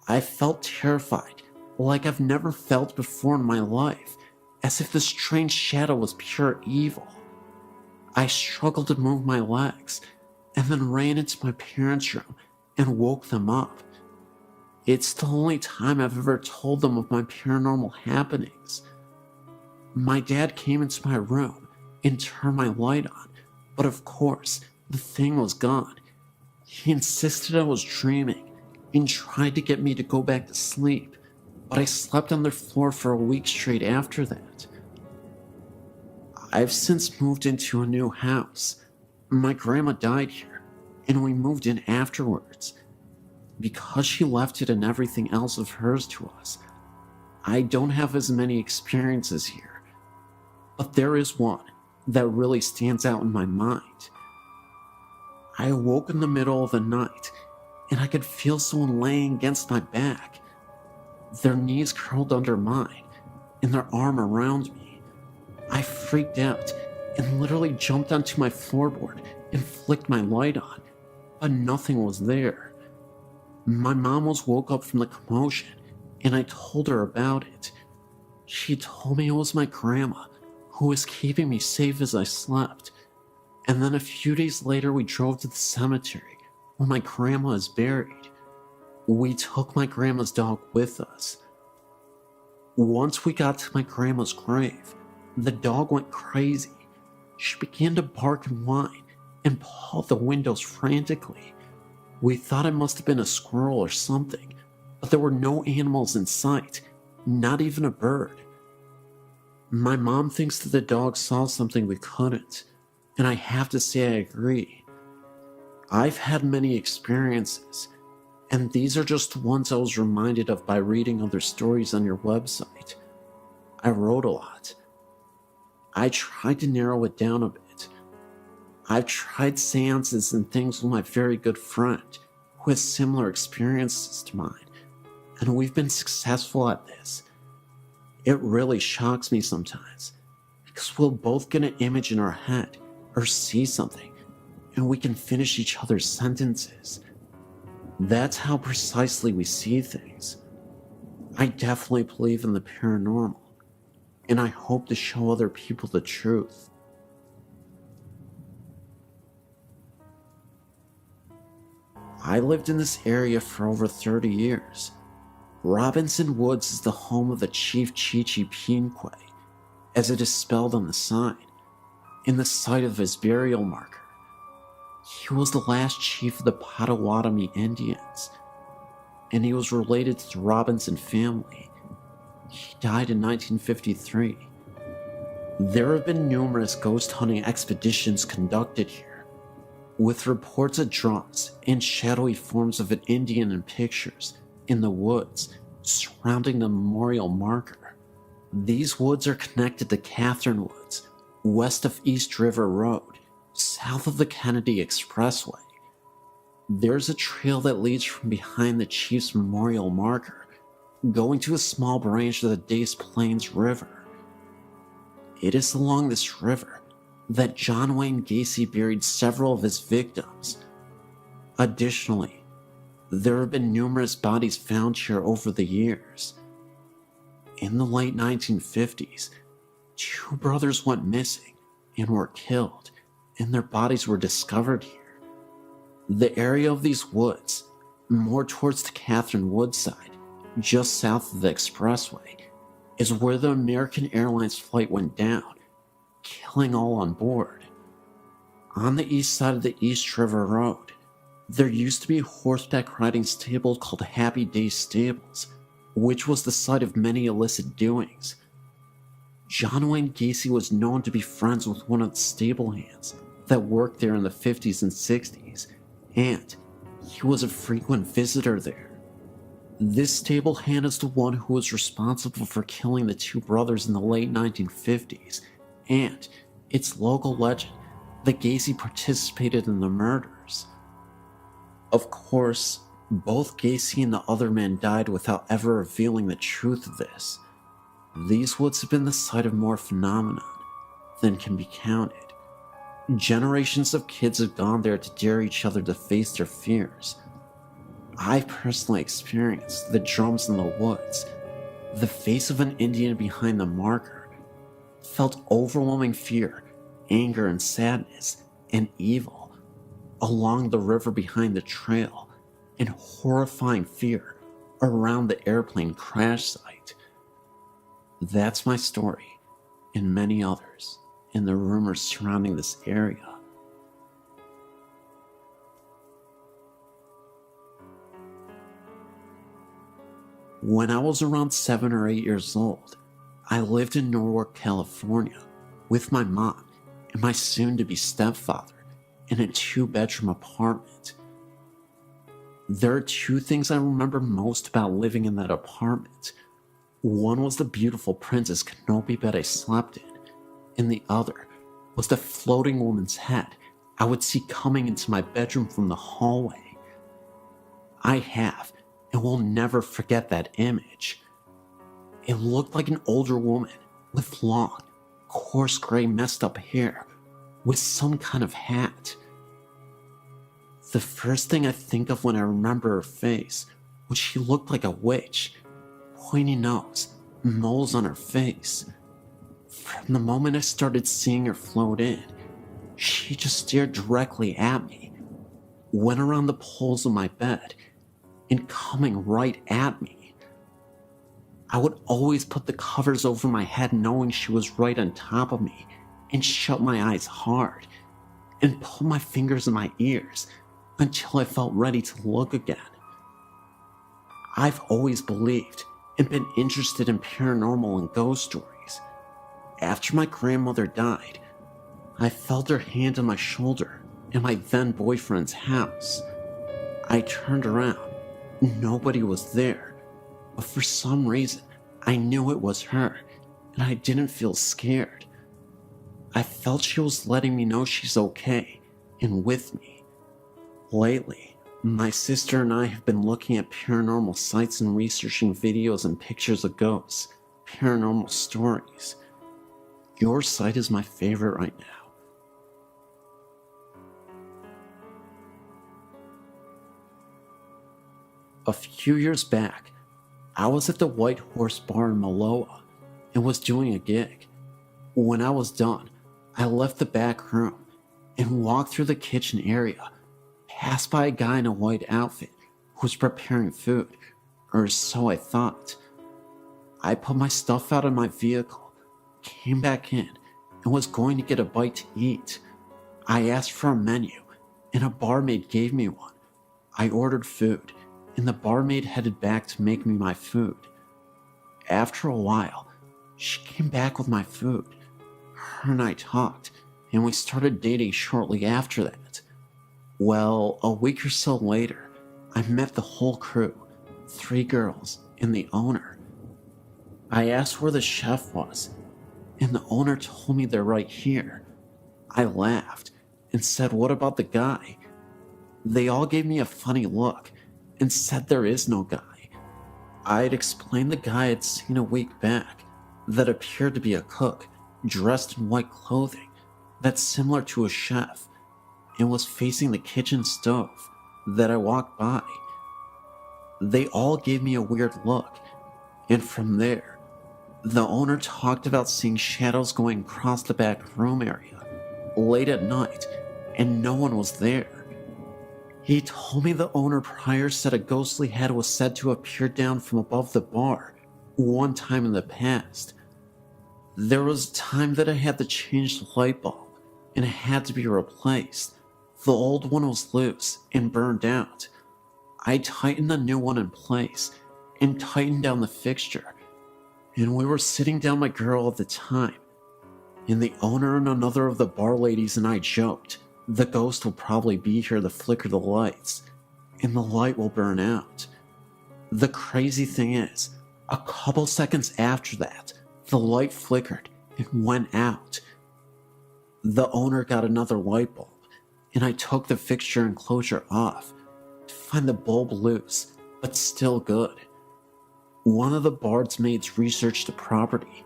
I felt terrified, like I've never felt before in my life, as if the strange shadow was pure evil. I struggled to move my legs, and then ran into my parents' room and woke them up. It's the only time I've ever told them of my paranormal happenings. My dad came into my room and turned my light on, but of course, the thing was gone. He insisted I was dreaming and tried to get me to go back to sleep, but I slept on their floor for a week straight after that. I've since moved into a new house. My grandma died here, and we moved in afterwards. Because she left it and everything else of hers to us, I don't have as many experiences here. But there is one that really stands out in my mind. I awoke in the middle of the night, and I could feel someone laying against my back, their knees curled under mine, and their arm around me. I freaked out and literally jumped onto my floorboard and flicked my light on, but nothing was there. My mom was woke up from the commotion, and I told her about it. She told me it was my grandma who was keeping me safe as I slept. And then a few days later, we drove to the cemetery where my grandma is buried. We took my grandma's dog with us. Once we got to my grandma's grave, the dog went crazy. She began to bark and whine and paw at the windows frantically. We thought it must have been a squirrel or something, but there were no animals in sight, not even a bird. My mom thinks that the dog saw something we couldn't, and I have to say I agree. I've had many experiences, and these are just the ones I was reminded of by reading other stories on your website. I wrote a lot. I tried to narrow it down a bit. I've tried seances and things with my very good friend who has similar experiences to mine, and we've been successful at this. It really shocks me sometimes, because we'll both get an image in our head or see something, and we can finish each other's sentences. That's how precisely we see things. I definitely believe in the paranormal, and I hope to show other people the truth. I lived in this area for over 30 years. Robinson Woods is the home of the Chief Chichi Pinque, as it is spelled on the sign, in the site of his burial marker. He was the last chief of the Potawatomi Indians, and he was related to the Robinson family. He died in 1953. There have been numerous ghost hunting expeditions conducted here, with reports of drums and shadowy forms of an Indian in pictures in the woods surrounding the memorial marker. These woods are connected to Catherine Woods, west of East River Road, south of the Kennedy Expressway. There's a trail that leads from behind the Chief's memorial marker, going to a small branch of the Des Plaines River. It is along this river that John Wayne Gacy buried several of his victims. Additionally, there have been numerous bodies found here over the years. In the late 1950s, 2 brothers went missing and were killed, and their bodies were discovered here. The area of these woods, more towards the Catherine Woods side, just south of the expressway, is where the American Airlines flight went down, killing all on board. On the east side of the East River Road, there used to be a horseback riding stable called Happy Days Stables, which was the site of many illicit doings. John Wayne Gacy was known to be friends with one of the stable hands that worked there in the 50s and 60s, and he was a frequent visitor there. This stable hand is the one who was responsible for killing the 2 brothers in the late 1950s, and it's local legend that Gacy participated in the murders. Of course, both Gacy and the other man died without ever revealing the truth of this. These woods have been the site of more phenomenon than can be counted. Generations of kids have gone there to dare each other to face their fears. I've personally experienced the drums in the woods, the face of an Indian behind the marker, felt overwhelming fear, anger and sadness, and evil along the river behind the trail, and horrifying fear around the airplane crash site. That's my story, and many others, and the rumors surrounding this area. When I was around 7 or 8 years old, I lived in Norwalk, California, with my mom and my soon-to-be stepfather in a 2-bedroom apartment. There are 2 things I remember most about living in that apartment. One was the beautiful Princess Canopy bed I slept in, and the other was the floating woman's head I would see coming into my bedroom from the hallway. I have and will never forget that image. It looked like an older woman with long, coarse gray messed up hair with some kind of hat. The first thing I think of when I remember her face was she looked like a witch. Pointy nose, moles on her face. From the moment I started seeing her float in, she just stared directly at me, went around the poles of my bed, and coming right at me. I would always put the covers over my head knowing she was right on top of me, and shut my eyes hard, and pull my fingers in my ears until I felt ready to look again. I've always believed and been interested in paranormal and ghost stories. After my grandmother died, I felt her hand on my shoulder in my then boyfriend's house. I turned around. Nobody was there, but for some reason, I knew it was her, and I didn't feel scared. I felt she was letting me know she's okay and with me. Lately, my sister and I have been looking at paranormal sites and researching videos and pictures of ghosts, paranormal stories. Your site is my favorite right now. A few years back, I was at the White Horse Bar in Maloa and was doing a gig. When I was done, I left the back room and walked through the kitchen area, passed by a guy in a white outfit who was preparing food, or so I thought. I put my stuff out of my vehicle, came back in, and was going to get a bite to eat. I asked for a menu, and a barmaid gave me one. I ordered food, and the barmaid headed back to make me my food. After a while, she came back with my food. Her and I talked, and we started dating shortly after that. Well, a week or so later, I met the whole crew, 3 girls, and the owner. I asked where the chef was, and the owner told me they're right here. I laughed and said, "What about the guy?" They all gave me a funny look and said there is no guy. I had explained the guy I'd seen a week back that appeared to be a cook dressed in white clothing that's similar to a chef and was facing the kitchen stove that I walked by. They all gave me a weird look, and from there, the owner talked about seeing shadows going across the back room area late at night, and no one was there. He told me the owner prior said a ghostly head was said to appear down from above the bar one time in the past. There was a time that I had to change the light bulb, and it had to be replaced. The old one was loose and burned out. I tightened the new one in place and tightened down the fixture, and we were sitting down my girl at the time, and the owner and another of the bar ladies and I joked, the ghost will probably be here to flicker the lights, and the light will burn out. The crazy thing is, a couple seconds after that, the light flickered and went out. The owner got another light bulb, and I took the fixture enclosure off to find the bulb loose, but still good. One of the barmaids researched the property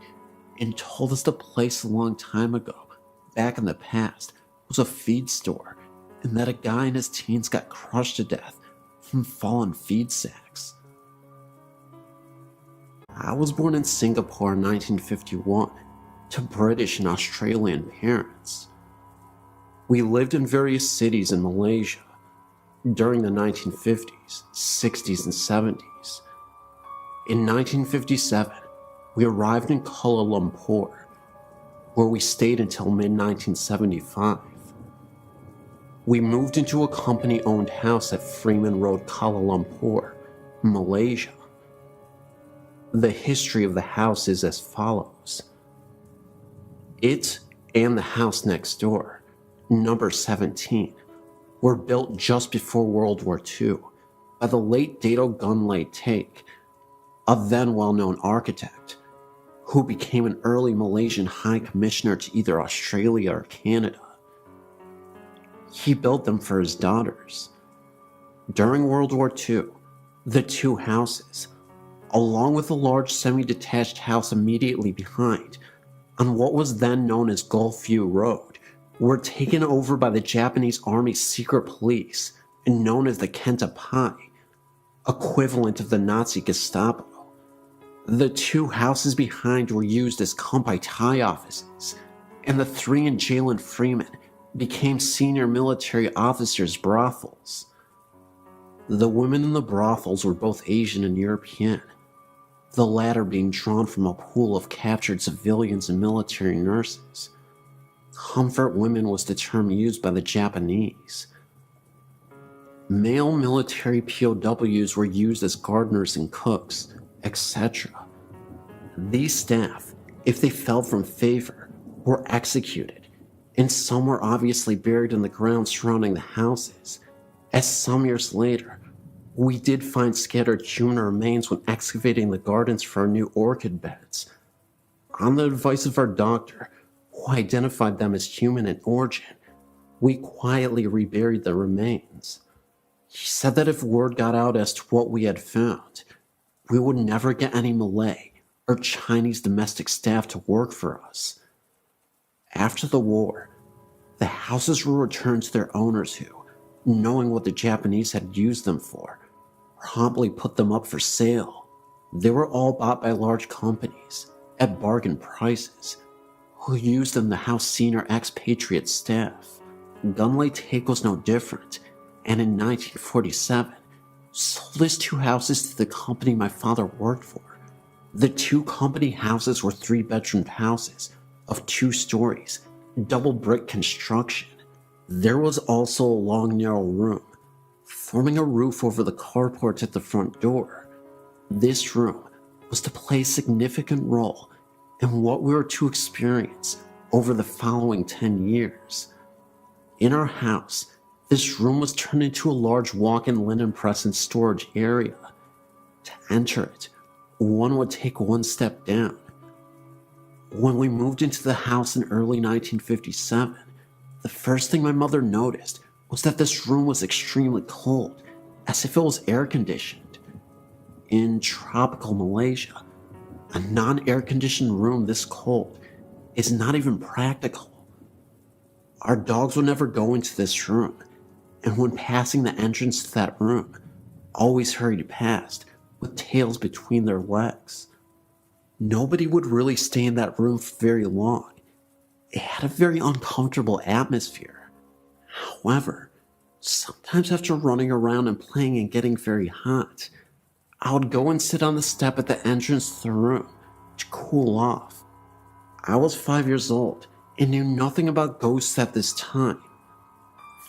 and told us the place a long time ago, back in the past, was a feed store, and that a guy in his teens got crushed to death from fallen feed sacks. I was born in Singapore in 1951 to British and Australian parents. We lived in various cities in Malaysia during the 1950s, 60s, and 70s. In 1957, we arrived in Kuala Lumpur, where we stayed until mid-1975. We moved into a company-owned house at Freeman Road, Kuala Lumpur, Malaysia. The history of the house is as follows. It and the house next door, number 17, were built just before World War II by the late Dato Gunlay Take, a then well-known architect, who became an early Malaysian High Commissioner to either Australia or Canada. He built them for his daughters. During World War II, the 2 houses, along with a large semi-detached house immediately behind, on what was then known as Gulfview Road, were taken over by the Japanese Army's secret police and known as the Kentapai, equivalent of the Nazi Gestapo. The 2 houses behind were used as compilation offices, and the 3 in jail in Freeman became senior military officers' brothels. The women in the brothels were both Asian and European, the latter being drawn from a pool of captured civilians and military nurses. Comfort women was the term used by the Japanese. Male military POWs were used as gardeners and cooks, etc. These staff, if they fell from favor, were executed, and some were obviously buried in the ground surrounding the houses, as some years later, we did find scattered human remains when excavating the gardens for our new orchid beds. On the advice of our doctor, who identified them as human in origin, we quietly reburied the remains. He said that if word got out as to what we had found, we would never get any Malay or Chinese domestic staff to work for us. After the war, the houses were returned to their owners who, knowing what the Japanese had used them for, promptly put them up for sale. They were all bought by large companies at bargain prices, who used them to house senior expatriate staff. Gunlay Take was no different, and in 1947, sold his 2 houses to the company my father worked for. The 2 company houses were 3-bedroom houses of 2 stories, double brick construction. There was also a long narrow room, forming a roof over the carport at the front door. This room was to play a significant role in what we were to experience over the following 10 years. In our house, this room was turned into a large walk-in linen press and storage area. To enter it, one would take one step down. When we moved into the house in early 1957, the first thing my mother noticed was that this room was extremely cold, as if it was air-conditioned. In tropical Malaysia, a non-air-conditioned room this cold is not even practical. Our dogs would never go into this room, and when passing the entrance to that room, always hurried past with tails between their legs. Nobody would really stay in that room for very long. It had a very uncomfortable atmosphere. However, sometimes after running around and playing and getting very hot, I would go and sit on the step at the entrance to the room to cool off. I was 5 years old and knew nothing about ghosts at this time.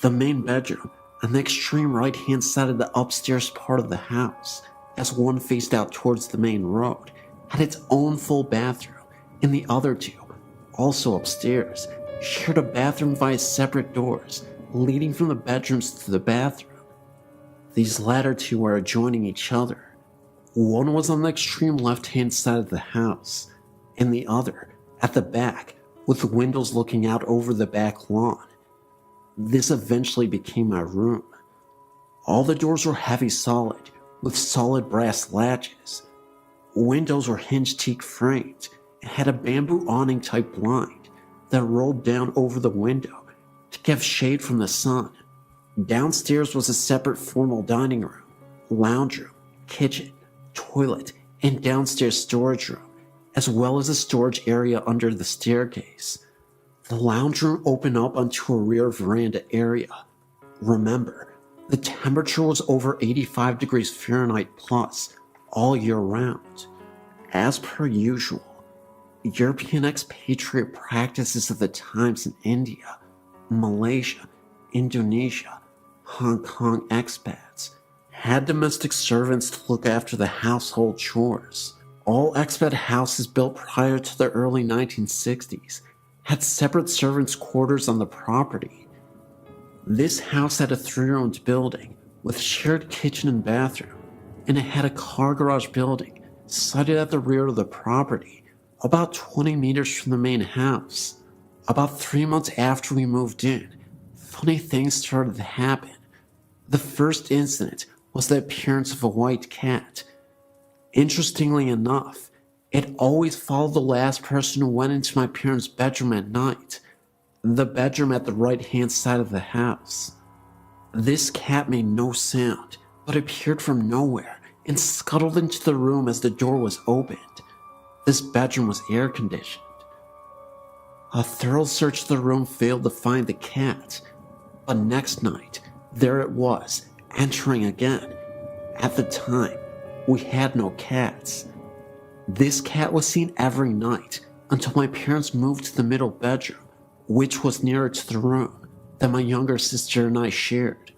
The main bedroom on the extreme right-hand side of the upstairs part of the house, as one faced out towards the main road, had its own full bathroom, and the other two, also upstairs, shared a bathroom via separate doors leading from the bedrooms to the bathroom. These latter two were adjoining each other. One was on the extreme left-hand side of the house, and the other at the back, with windows looking out over the back lawn. This eventually became my room. All the doors were heavy solid, with solid brass latches. Windows were hinged teak framed and had a bamboo awning type blind that rolled down over the window to give shade from the sun. Downstairs was a separate formal dining room, lounge room, kitchen, toilet, and downstairs storage room, as well as a storage area under the staircase. The lounge room opened up onto a rear veranda area. Remember, the temperature was over 85 degrees Fahrenheit plus all year round. As per usual, European expatriate practices of the times in India, Malaysia, Indonesia, Hong Kong expats had domestic servants to look after the household chores. All expat houses built prior to the early 1960s had separate servants' quarters on the property. This house had a 3-roomed building with shared kitchen and bathroom, and it had a car garage building sited at the rear of the property, about 20 meters from the main house. About 3 months after we moved in, funny things started to happen. The first incident was the appearance of a white cat. Interestingly enough, it always followed the last person who went into my parents' bedroom at night, the bedroom at the right-hand side of the house. This cat made no sound, but appeared from nowhere and scuttled into the room as the door was opened. This bedroom was air-conditioned. A thorough search of the room failed to find the cat, but next night, there it was, entering again. At the time, we had no cats. This cat was seen every night until my parents moved to the middle bedroom, which was nearer to the room that my younger sister and I shared.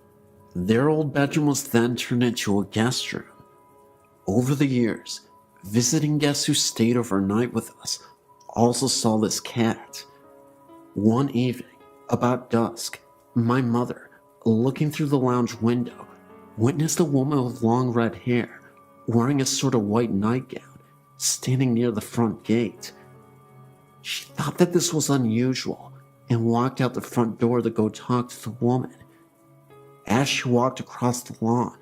Their old bedroom was then turned into a guest room. Over the years, visiting guests who stayed overnight with us also saw this cat. One evening, about dusk, my mother, looking through the lounge window, witnessed a woman with long red hair, wearing a sort of white nightgown, standing near the front gate. She thought that this was unusual and walked out the front door to go talk to the woman. As she walked across the lawn,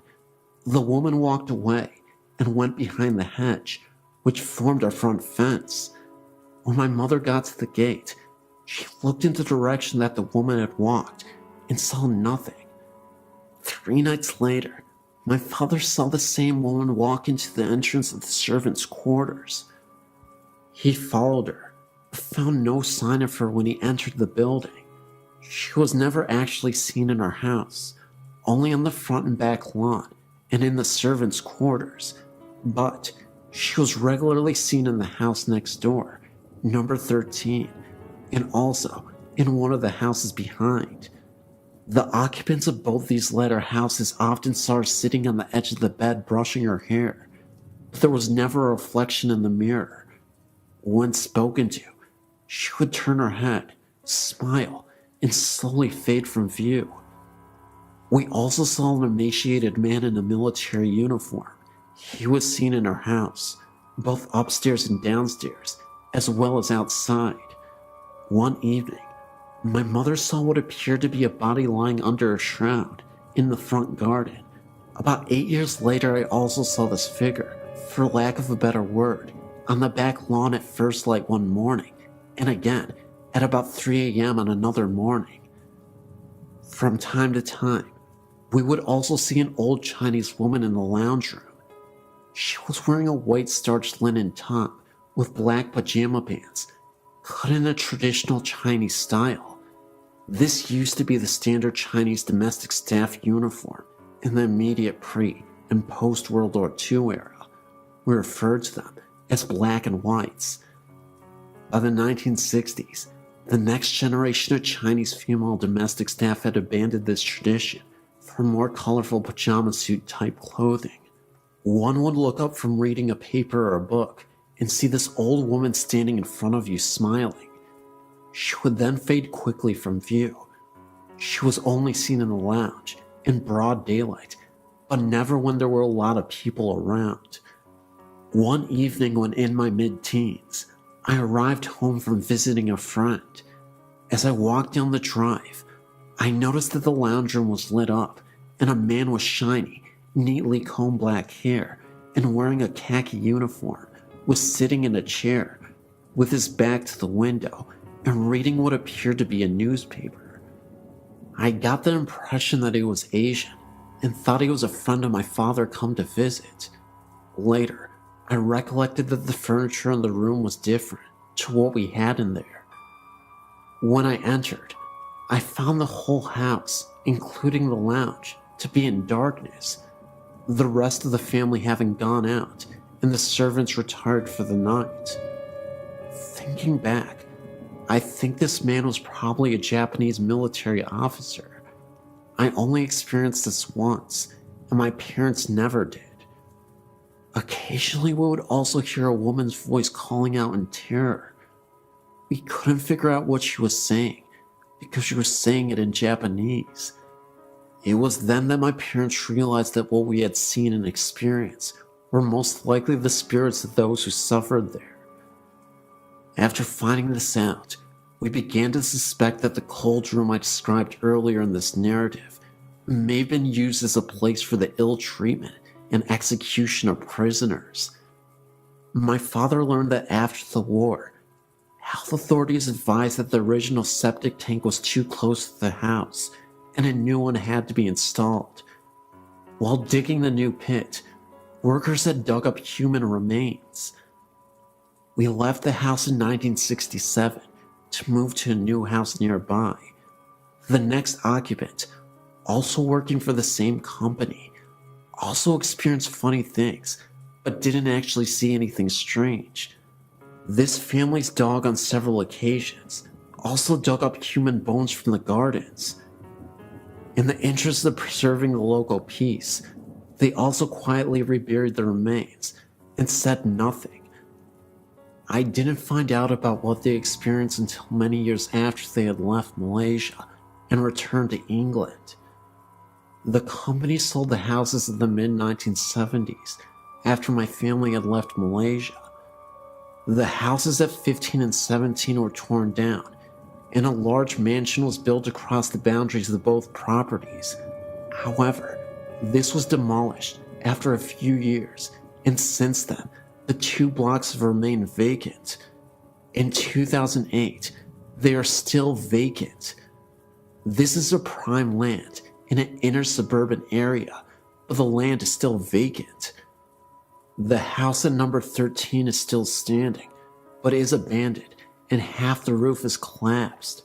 the woman walked away and went behind the hedge, which formed our front fence. When my mother got to the gate, she looked in the direction that the woman had walked and saw nothing. 3 nights later, my father saw the same woman walk into the entrance of the servants' quarters. He followed her, but found no sign of her when he entered the building. She was never actually seen in our house, only on the front and back lawn and in the servants' quarters, but she was regularly seen in the house next door, number 13, and also in one of the houses behind. The occupants of both these latter houses often saw her sitting on the edge of the bed brushing her hair, but there was never a reflection in the mirror. When spoken to, she would turn her head, smile, and slowly fade from view. We also saw an emaciated man in a military uniform. He was seen in our house, both upstairs and downstairs, as well as outside. One evening, my mother saw what appeared to be a body lying under a shroud in the front garden. About 8 years later, I also saw this figure, for lack of a better word, on the back lawn at first light one morning, and again at about 3 a.m. on another morning. From time to time, we would also see an old Chinese woman in the lounge room. She was wearing a white starched linen top with black pajama pants, cut in a traditional Chinese style. This used to be the standard Chinese domestic staff uniform in the immediate pre- and post-World War II era. We referred to them as black and whites. By the 1960s, the next generation of Chinese female domestic staff had abandoned this tradition for more colorful pajama suit type clothing. One would look up from reading a paper or a book and see this old woman standing in front of you smiling. She would then fade quickly from view. She was only seen in the lounge, in broad daylight, but never when there were a lot of people around. One evening when in my mid-teens, I arrived home from visiting a friend. As I walked down the drive, I noticed that the lounge room was lit up and a man with shiny, neatly combed black hair and wearing a khaki uniform was sitting in a chair with his back to the window and reading what appeared to be a newspaper. I got the impression that he was Asian and thought he was a friend of my father come to visit. Later, I recollected that the furniture in the room was different to what we had in there. When I entered, I found the whole house, including the lounge, to be in darkness, the rest of the family having gone out and the servants retired for the night. Thinking back, I think this man was probably a Japanese military officer. I only experienced this once, and my parents never did. Occasionally we would also hear a woman's voice calling out in terror. We couldn't figure out what she was saying, because she was saying it in Japanese. It was then that my parents realized that what we had seen and experienced were most likely the spirits of those who suffered there. After finding this out, we began to suspect that the cold room I described earlier in this narrative may have been used as a place for the ill treatment and execution of prisoners. My father learned that after the war, health authorities advised that the original septic tank was too close to the house and a new one had to be installed. While digging the new pit, workers had dug up human remains. We left the house in 1967 to move to a new house nearby. The next occupant, also working for the same company, also experienced funny things, but didn't actually see anything strange. This family's dog on several occasions also dug up human bones from the gardens. In the interest of preserving the local peace, they also quietly reburied the remains and said nothing. I didn't find out about what they experienced until many years after they had left Malaysia and returned to England. The company sold the houses in the mid-1970s after my family had left Malaysia. The houses at 15 and 17 were torn down, and a large mansion was built across the boundaries of both properties. However, this was demolished after a few years, and since then, the 2 blocks have remained vacant. In 2008, they are still vacant. This is a prime land in an inner suburban area, but the land is still vacant. The house at number 13 is still standing, but is abandoned and half the roof is collapsed.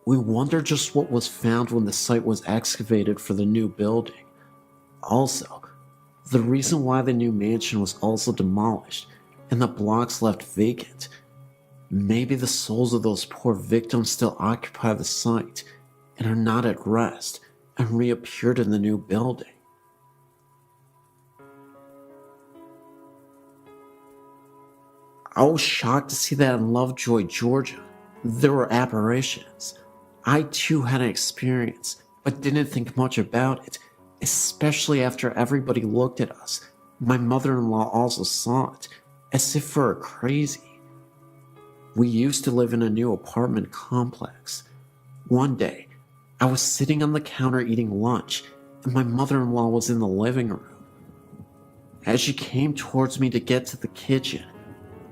We wonder just what was found when the site was excavated for the new building. Also, the reason why the new mansion was also demolished and the blocks left vacant. Maybe the souls of those poor victims still occupy the site and are not at rest and reappeared in the new building. I was shocked to see that in Lovejoy, Georgia, there were apparitions. I too had an experience, but didn't think much about it, especially after everybody looked at us. My mother-in-law also saw it, as if we were crazy. We used to live in a new apartment complex. One day, I was sitting on the counter eating lunch, and my mother-in-law was in the living room. As she came towards me to get to the kitchen,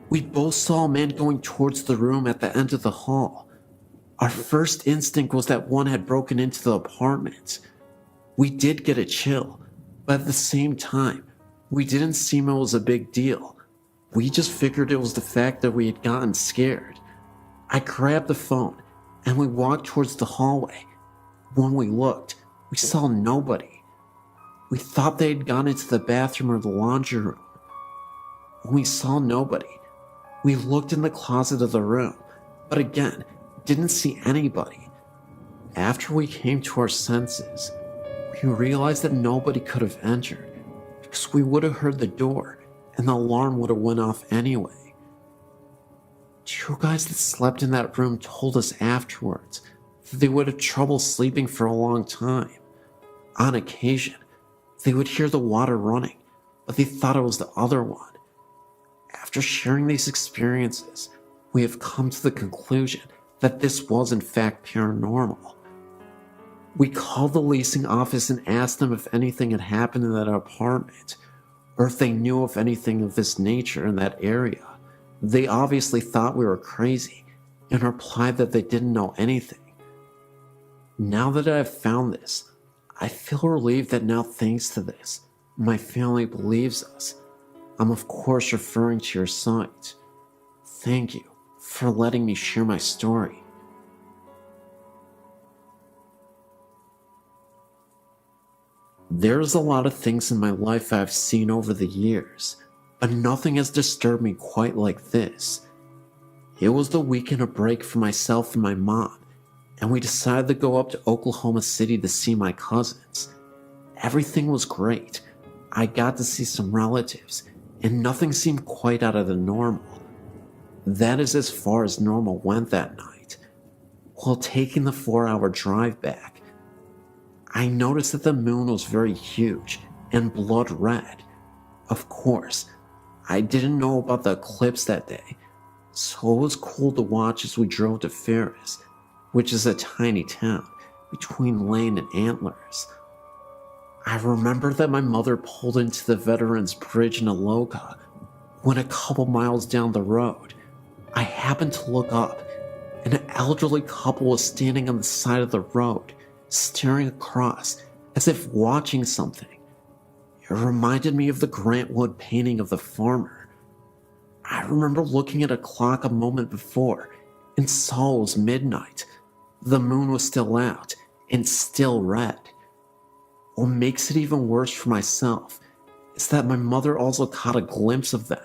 we both saw a man going towards the room at the end of the hall. Our first instinct was that one had broken into the apartment. We did get a chill, but at the same time, we didn't seem it was a big deal. We just figured it was the fact that we had gotten scared. I grabbed the phone, and we walked towards the hallway. When we looked, we saw nobody. We thought they had gone into the bathroom or the laundry room. When we saw nobody, we looked in the closet of the room, but again, didn't see anybody. After we came to our senses, we realized that nobody could have entered, because we would have heard the door and the alarm would have went off anyway. Two guys that slept in that room told us afterwards that they would have trouble sleeping for a long time. On occasion, they would hear the water running, but they thought it was the other one. After sharing these experiences, we have come to the conclusion that this was in fact paranormal. We called the leasing office and asked them if anything had happened in that apartment, or if they knew of anything of this nature in that area. They obviously thought we were crazy and replied that they didn't know anything. Now that I have found this, I feel relieved that now, thanks to this, my family believes us. I'm of course referring to your site. Thank you for letting me share my story. There's a lot of things in my life I've seen over the years, but nothing has disturbed me quite like this. It was the weekend of break for myself and my mom, and we decided to go up to Oklahoma City to see my cousins. Everything was great. I got to see some relatives, and nothing seemed quite out of the normal. That is as far as normal went that night. While taking the 4-hour drive back, I noticed that the moon was very huge and blood red. Of course, I didn't know about the eclipse that day, so it was cool to watch as we drove to Ferris, which is a tiny town between Lane and Antlers. I remember that my mother pulled into the Veterans Bridge in Aloka when a couple miles down the road, I happened to look up, and an elderly couple was standing on the side of the road, staring across as if watching something. It reminded me of the Grant Wood painting of the farmer. I remember looking at a clock a moment before and saw it was midnight. The moon was still out and still red. What makes it even worse for myself is that my mother also caught a glimpse of them.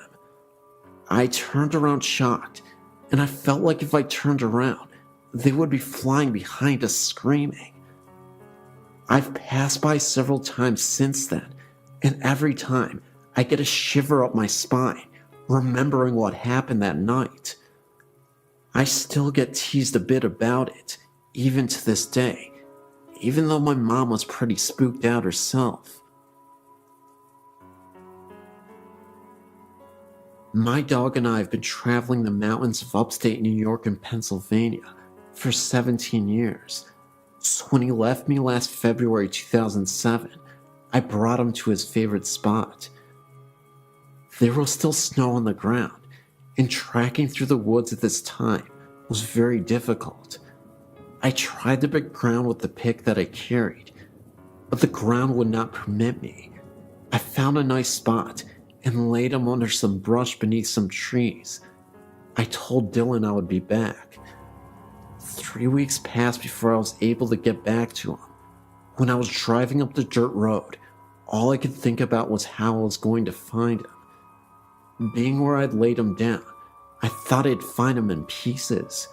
I turned around shocked, and I felt like if I turned around, they would be flying behind us screaming. I've passed by several times since then, and every time I get a shiver up my spine, remembering what happened that night. I still get teased a bit about it, even to this day, even though my mom was pretty spooked out herself. My dog and I have been traveling the mountains of upstate New York and Pennsylvania for 17 years. So when he left me last February 2007, I brought him to his favorite spot. There was still snow on the ground, and tracking through the woods at this time was very difficult. I tried to break ground with the pick that I carried, but the ground would not permit me. I found a nice spot and laid him under some brush beneath some trees. I told Dylan I would be back. 3 weeks passed before I was able to get back to him. When I was driving up the dirt road, all I could think about was how I was going to find him. Being where I'd laid him down, I thought I'd find him in pieces.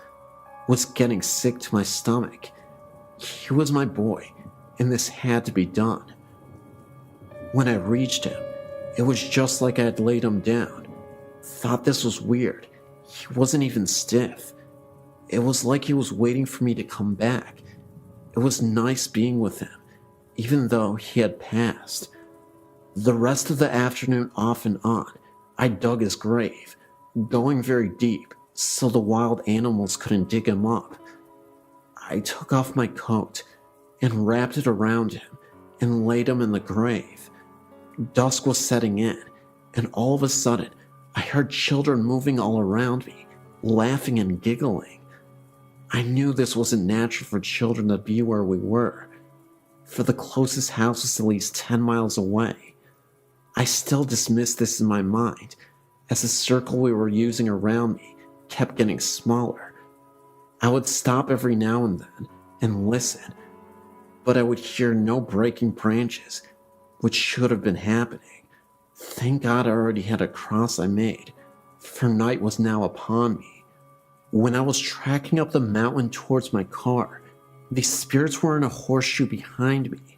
Was getting sick to my stomach. He was my boy, and this had to be done. When I reached him, it was just like I had laid him down. Thought this was weird. He wasn't even stiff. It was like he was waiting for me to come back. It was nice being with him, even though he had passed. The rest of the afternoon, off and on, I dug his grave, going very deep so the wild animals couldn't dig him up. I took off my coat and wrapped it around him and laid him in the grave. Dusk was setting in, and all of a sudden, I heard children moving all around me, laughing and giggling. I knew this wasn't natural for children to be where we were, for the closest house was at least 10 miles away. I still dismissed this in my mind, as the circle we were using around me kept getting smaller. I would stop every now and then and listen, but I would hear no breaking branches, which should have been happening. Thank God I already had a cross I made, for night was now upon me. When I was tracking up the mountain towards my car, these spirits were in a horseshoe behind me.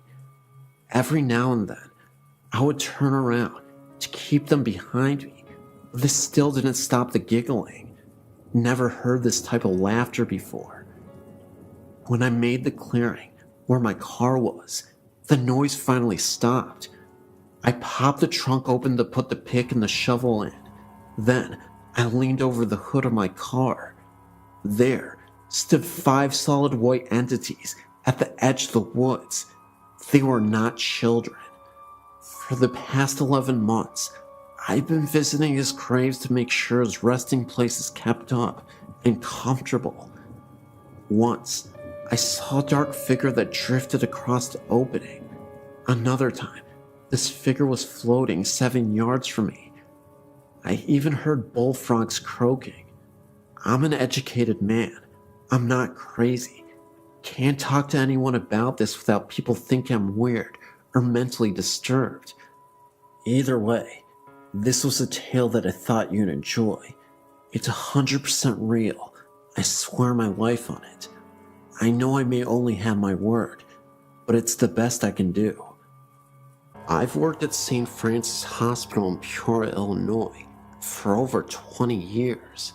Every now and then, I would turn around to keep them behind me, but this still didn't stop the giggling. Never heard this type of laughter before. When I made the clearing where my car was, the noise finally stopped. I popped the trunk open to put the pick and the shovel in. Then I leaned over the hood of my car. There stood 5 solid white entities at the edge of the woods. They were not children. For the past 11 months, I've been visiting his graves to make sure his resting place is kept up and comfortable. Once, I saw a dark figure that drifted across the opening. Another time, this figure was floating 7 yards from me. I even heard bullfrogs croaking. I'm an educated man. I'm not crazy. Can't talk to anyone about this without people thinking I'm weird or mentally disturbed. Either way, this was a tale that I thought you'd enjoy. It's 100% real. I swear my life on it. I know I may only have my word, but it's the best I can do. I've worked at St. Francis Hospital in Peoria, Illinois for over 20 years.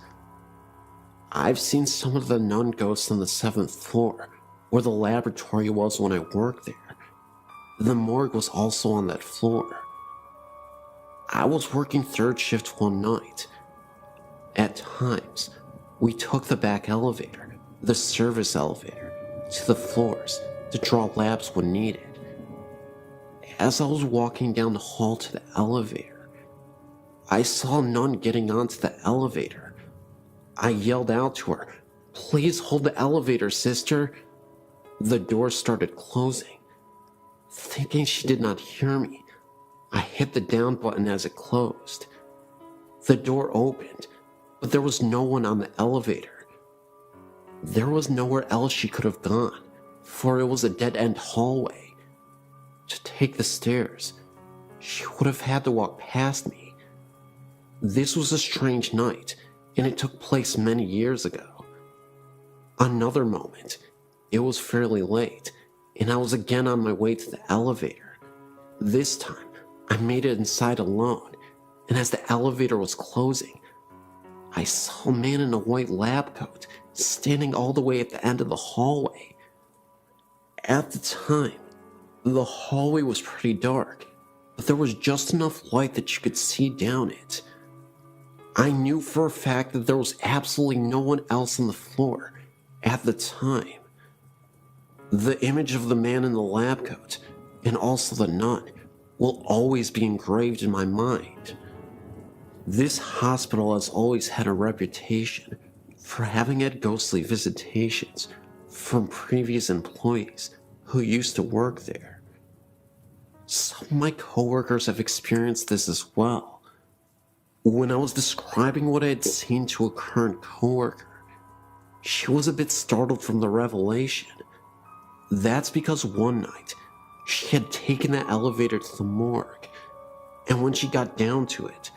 I've seen some of the nun ghosts on the 7th floor, where the laboratory was when I worked there. The morgue was also on that floor. I was working 3rd shift one night. At times, we took the back elevator, the service elevator, to the floors to draw labs when needed. As I was walking down the hall to the elevator, I saw a nun getting onto the elevator. I yelled out to her, "Please hold the elevator, sister." The door started closing. Thinking she did not hear me, I hit the down button as it closed. The door opened, but there was no one on the elevator. There was nowhere else she could have gone, for it was a dead-end hallway. To take the stairs, she would have had to walk past me. This was a strange night, and it took place many years ago. Another moment, it was fairly late, and I was again on my way to the elevator. This time, I made it inside alone, and as the elevator was closing, I saw a man in a white lab coat standing all the way at the end of the hallway. At the time, the hallway was pretty dark, but there was just enough light that you could see down it. I knew for a fact that there was absolutely no one else on the floor at the time. The image of the man in the lab coat, and also the nun, will always be engraved in my mind. This hospital has always had a reputation for having had ghostly visitations from previous employees who used to work there. Some of my coworkers have experienced this as well. When I was describing what I had seen to a current coworker, she was a bit startled from the revelation. That's because one night, she had taken the elevator to the morgue, and when she got down to it,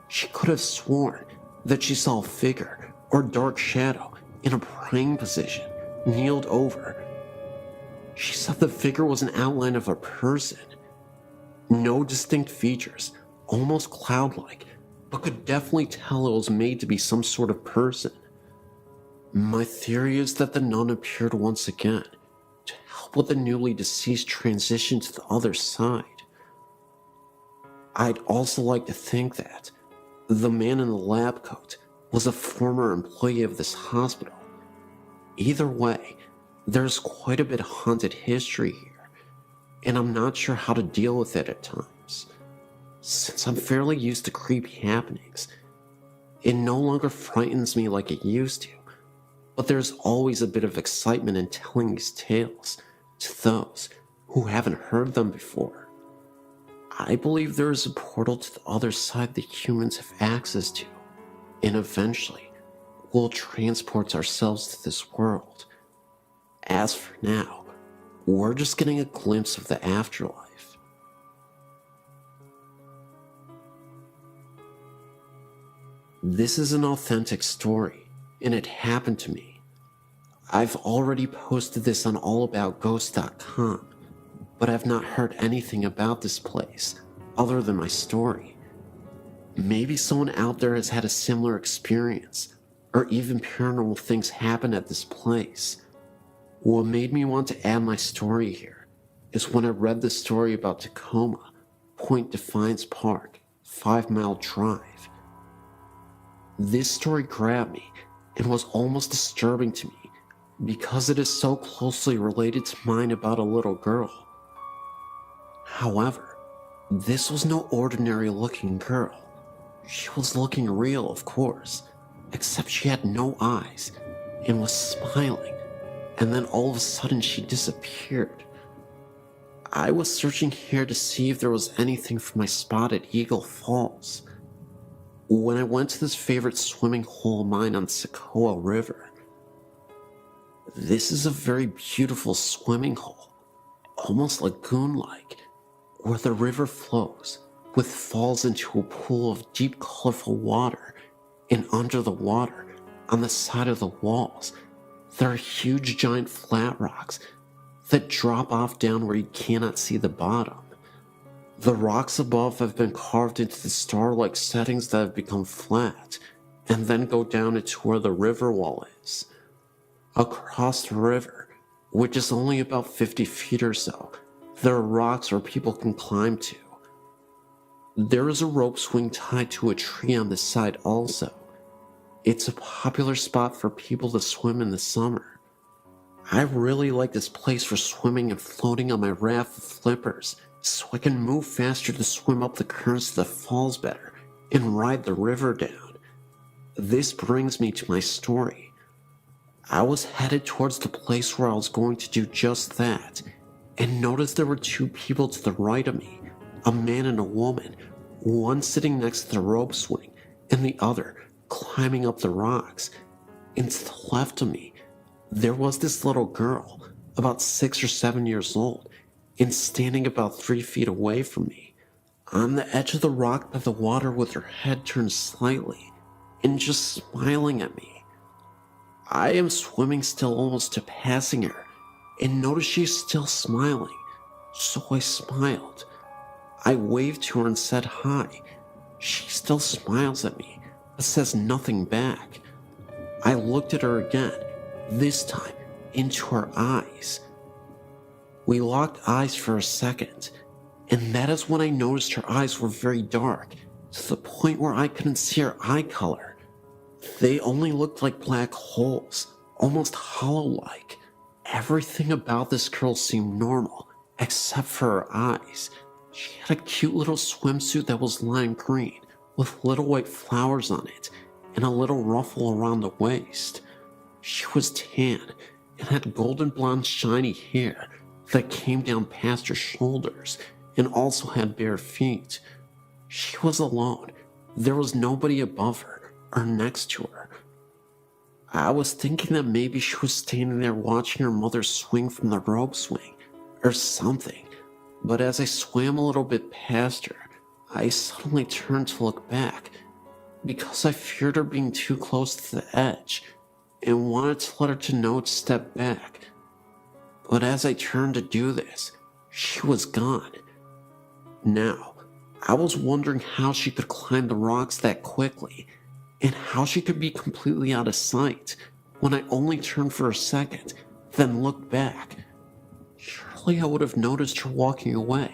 she could have sworn that she saw a figure or dark shadow in a praying position, kneeled over. She said the figure was an outline of a person. No distinct features, almost cloud-like, but could definitely tell it was made to be some sort of person. My theory is that the nun appeared once again to help with the newly deceased transition to the other side. I'd also like to think that the man in the lab coat was a former employee of this hospital. Either way, there's quite a bit of haunted history here, and I'm not sure how to deal with it at times. Since I'm fairly used to creepy happenings, it no longer frightens me like it used to, but there's always a bit of excitement in telling these tales to those who haven't heard them before. I believe there is a portal to the other side that humans have access to, and eventually we'll transport ourselves to this world. As for now, we're just getting a glimpse of the afterlife. This is an authentic story, and it happened to me. I've already posted this on allaboutghosts.com, but I've not heard anything about this place other than my story. Maybe someone out there has had a similar experience, or even paranormal things happen at this place. What made me want to add my story here is when I read the story about Tacoma, Point Defiance Park, 5 Mile Drive. This story grabbed me and was almost disturbing to me because it is so closely related to mine about a little girl. However, this was no ordinary looking girl. She was looking real, of course, except she had no eyes and was smiling, and then all of a sudden she disappeared. I was searching here to see if there was anything from my spot at Eagle Falls. When I went to this favorite swimming hole of mine on the Socoa River. This is a very beautiful swimming hole, almost lagoon-like, where the river flows, with falls into a pool of deep colorful water, and under the water, on the side of the walls, there are huge giant flat rocks that drop off down where you cannot see the bottom. The rocks above have been carved into the star-like settings that have become flat, and then go down into where the river wall is. Across the river, which is only about 50 feet or so, there are rocks where people can climb to. There is a rope swing tied to a tree on this side also. It's a popular spot for people to swim in the summer. I really like this place for swimming and floating on my raft with flippers, so I can move faster to swim up the currents of the falls better and ride the river down. This brings me to my story. I was headed towards the place where I was going to do just that, and noticed there were two people to the right of me, a man and a woman, one sitting next to the rope swing, and the other climbing up the rocks. And to the left of me, there was this little girl, about 6 or 7 years old, and standing about 3 feet away from me, on the edge of the rock by the water with her head turned slightly, and just smiling at me. I am swimming still almost to passing her, and notice she's still smiling, so I smiled. I waved to her and said hi. She still smiles at me, but says nothing back. I looked at her again, this time into her eyes. We locked eyes for a second, and that is when I noticed her eyes were very dark, to the point where I couldn't see her eye color. They only looked like black holes, almost hollow-like. Everything about this girl seemed normal, except for her eyes. She had a cute little swimsuit that was lime green, with little white flowers on it, and a little ruffle around the waist. She was tan, and had golden blonde shiny hair that came down past her shoulders, and also had bare feet. She was alone. There was nobody above her, or next to her. I was thinking that maybe she was standing there watching her mother swing from the rope swing, or something, but as I swam a little bit past her, I suddenly turned to look back, because I feared her being too close to the edge, and wanted to let her to know to step back. but as I turned to do this, she was gone. Now, I was wondering how she could climb the rocks that quickly, and how she could be completely out of sight when I only turned for a second, then looked back. Surely I would have noticed her walking away,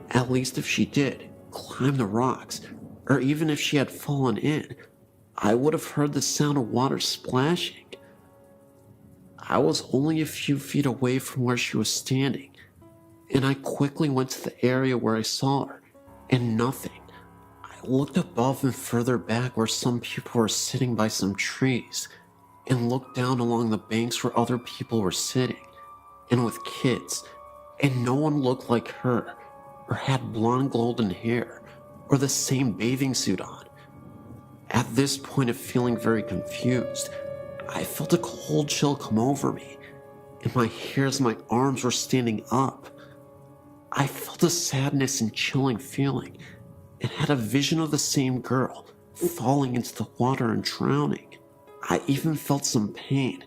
at least if she did climb the rocks, or even if she had fallen in, I would have heard the sound of water splashing. I was only a few feet away from where she was standing, and I quickly went to the area where I saw her, and nothing. I looked above and further back where some people were sitting by some trees, and looked down along the banks where other people were sitting, and with kids, and no one looked like her, or had blonde golden hair, or the same bathing suit on. At this point of feeling very confused, I felt a cold chill come over me, and my hairs and my arms were standing up. I felt a sadness and chilling feeling, and had a vision of the same girl falling into the water and drowning. I even felt some pain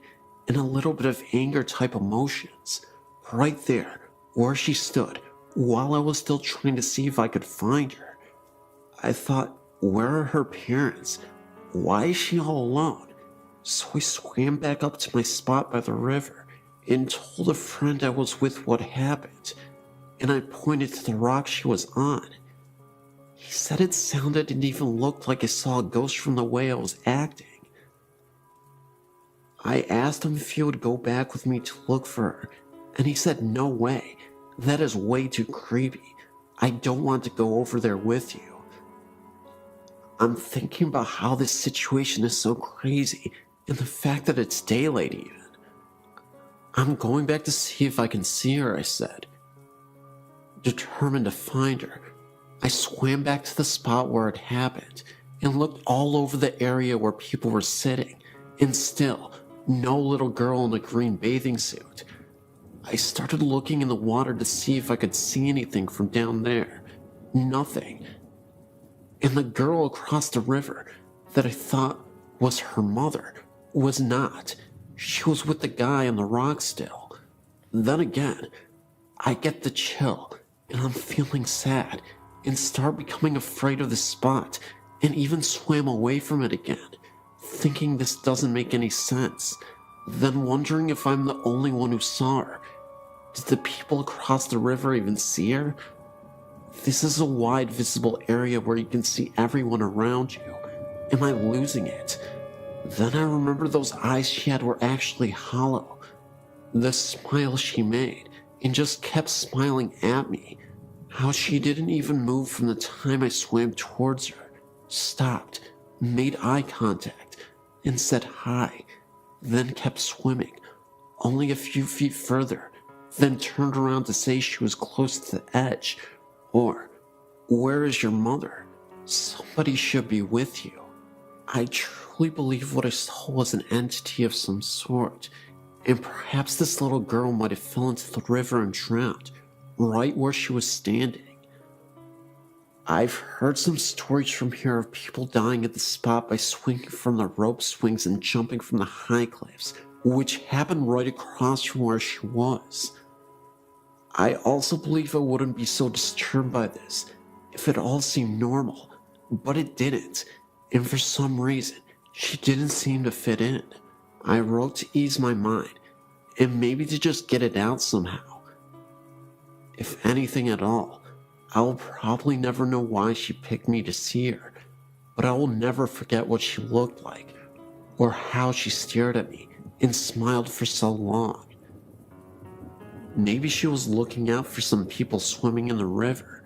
and a little bit of anger type emotions, right there where she stood, while I was still trying to see if I could find her. I thought, where are her parents? Why is she all alone? So I swam back up to my spot by the river and told a friend I was with what happened, and I pointed to the rock she was on. He said it sounded and even looked like I saw a ghost from the way I was acting. I asked him if he would go back with me to look for her, and he said no way, that is way too creepy. I don't want to go over there with you. I'm thinking about how this situation is so crazy, and the fact that it's daylight even. I'm going back to see if I can see her, I said. Determined to find her, I swam back to the spot where it happened, and looked all over the area where people were sitting, and still, no little girl in a green bathing suit. I started looking in the water to see if I could see anything from down there. Nothing. And the girl across the river that I thought was her mother was not. She was with the guy on the rock still. Then again, I get the chill, and I'm feeling sad, and start becoming afraid of the spot, and even swam away from it again, thinking this doesn't make any sense, then wondering if I'm the only one who saw her. Did the people across the river even see her? This is a wide visible area where you can see everyone around you. Am I losing it? Then I remember those eyes she had were actually hollow. The smile she made, and just kept smiling at me. How she didn't even move from the time I swam towards her, stopped, made eye contact, and said hi, then kept swimming, only a few feet further, then turned around to say she was close to the edge, or, where is your mother? Somebody should be with you. I truly believe what I saw was an entity of some sort, and perhaps this little girl might have fell into the river and drowned, right where she was standing. I've heard some stories from here of people dying at the spot by swinging from the rope swings and jumping from the high cliffs, which happened right across from where she was. I also believe I wouldn't be so disturbed by this if it all seemed normal, but it didn't, and for some reason, she didn't seem to fit in. I wrote to ease my mind, and maybe to just get it out somehow. If anything at all, I will probably never know why she picked me to see her, but I will never forget what she looked like, or how she stared at me and smiled for so long. Maybe she was looking out for some people swimming in the river.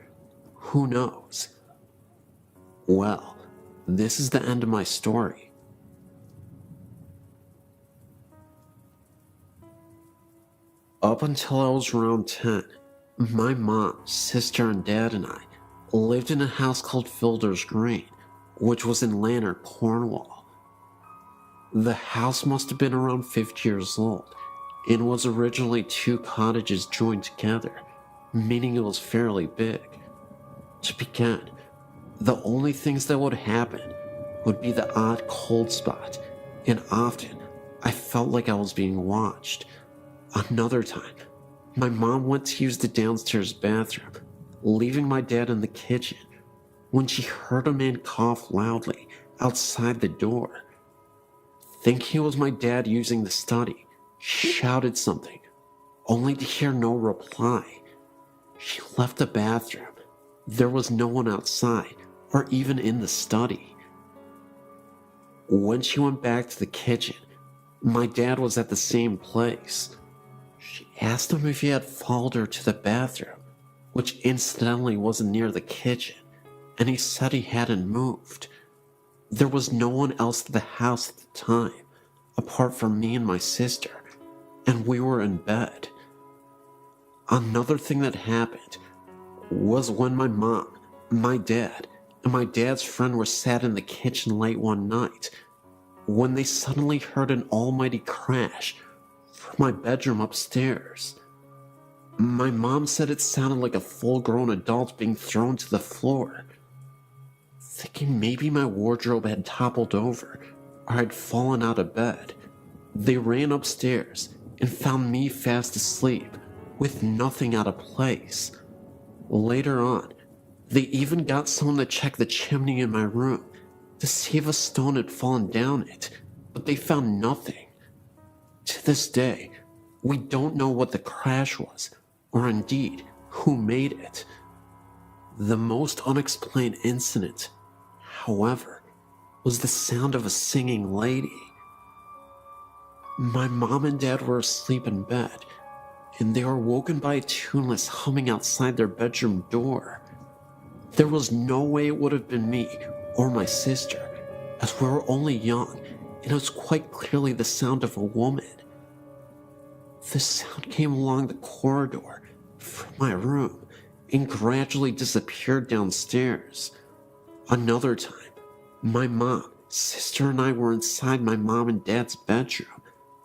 Who knows? Well, this is the end of my story. Up until I was around 10, my mom, sister, and dad and I lived in a house called Fielder's Green, which was in Lanark, Cornwall. The house must have been around 50 years old, and was originally 2 cottages joined together, meaning it was fairly big. To begin, the only things that would happen would be the odd cold spot, and often I felt like I was being watched. Another time, My mom went to use the downstairs bathroom, leaving my dad in the kitchen, when she heard a man cough loudly outside the door. Thinking it was my dad using the study, she shouted something, only to hear no reply. She left the bathroom. There was no one outside or even in the study. When she went back to the kitchen, my dad was at the same place. She asked him if he had followed her to the bathroom, which incidentally wasn't near the kitchen, and he said he hadn't moved. There was no one else at the house at the time, apart from me and my sister, and we were in bed. Another thing that happened was when my mom, my dad, and my dad's friend were sat in the kitchen late one night, when they suddenly heard an almighty crash from my bedroom upstairs. My mom said it sounded like a full-grown adult being thrown to the floor. Thinking maybe my wardrobe had toppled over or I'd fallen out of bed, they ran upstairs and found me fast asleep with nothing out of place. Later on, they even got someone to check the chimney in my room to see if a stone had fallen down it, but they found nothing. To this day, we don't know what the crash was, or indeed who made it. The most unexplained incident, however, was the sound of a singing lady. My mom and dad were asleep in bed, and they were woken by a tuneless humming outside their bedroom door. There was no way it would have been me or my sister, as we were only young, and it was quite clearly the sound of a woman. The sound came along the corridor from my room and gradually disappeared downstairs. Another time, my mom, sister, and I were inside my mom and dad's bedroom,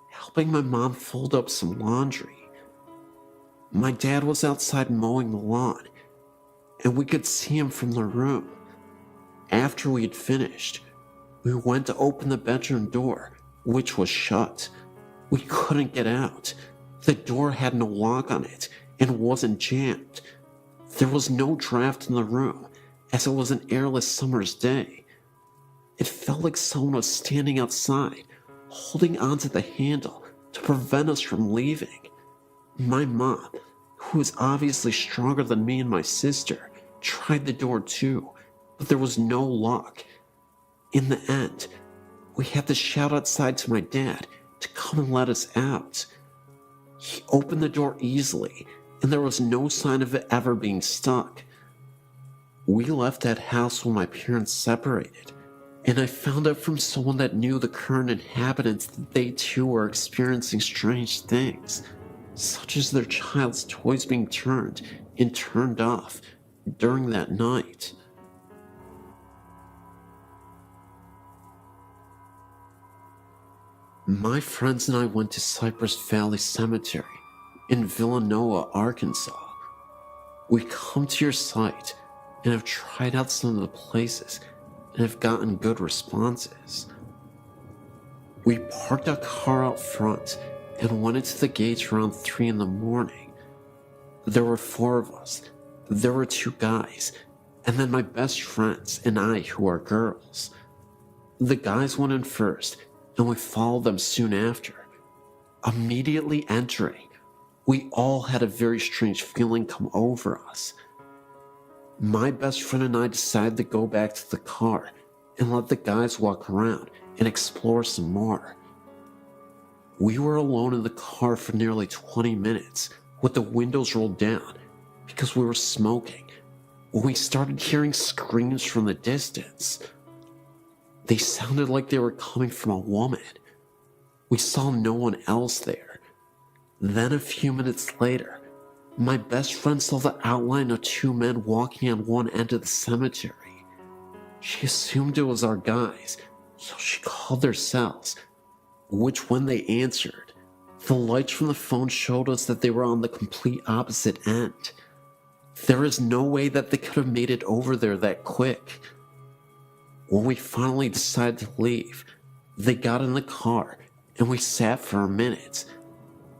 helping my mom fold up some laundry. My dad was outside mowing the lawn, and we could see him from the room. After we had finished, we went to open the bedroom door, which was shut. We couldn't get out. The door had no lock on it and wasn't jammed. There was no draft in the room, as it was an airless summer's day. It felt like someone was standing outside, holding onto the handle to prevent us from leaving. My mom, who was obviously stronger than me and my sister, tried the door too, but there was no lock. In the end, we had to shout outside to my dad to come and let us out. He opened the door easily, and there was no sign of it ever being stuck. We left that house when my parents separated, and I found out from someone that knew the current inhabitants that they too were experiencing strange things, such as their child's toys being turned and turned off during that night. My friends and I went to Cypress Valley Cemetery in Villanova, Arkansas. We come to your site and have tried out some of the places and have gotten good responses. We parked our car out front and went into the gates around 3 in the morning. There were 4 of us. There were 2 guys, and then my best friends and I, who are girls. The guys went in first, and we followed them soon after. Immediately entering, we all had a very strange feeling come over us. My best friend and I decided to go back to the car and let the guys walk around and explore some more. We were alone in the car for nearly 20 minutes with the windows rolled down because we were smoking when we started hearing screams from the distance. They sounded like they were coming from a woman. We saw no one else there. Then a few minutes later, my best friend saw the outline of 2 men walking on one end of the cemetery. She assumed it was our guys, so she called their cells, which when they answered, the lights from the phone showed us that they were on the complete opposite end. There is no way that they could have made it over there that quick. When we finally decided to leave, they got in the car and we sat for a minute.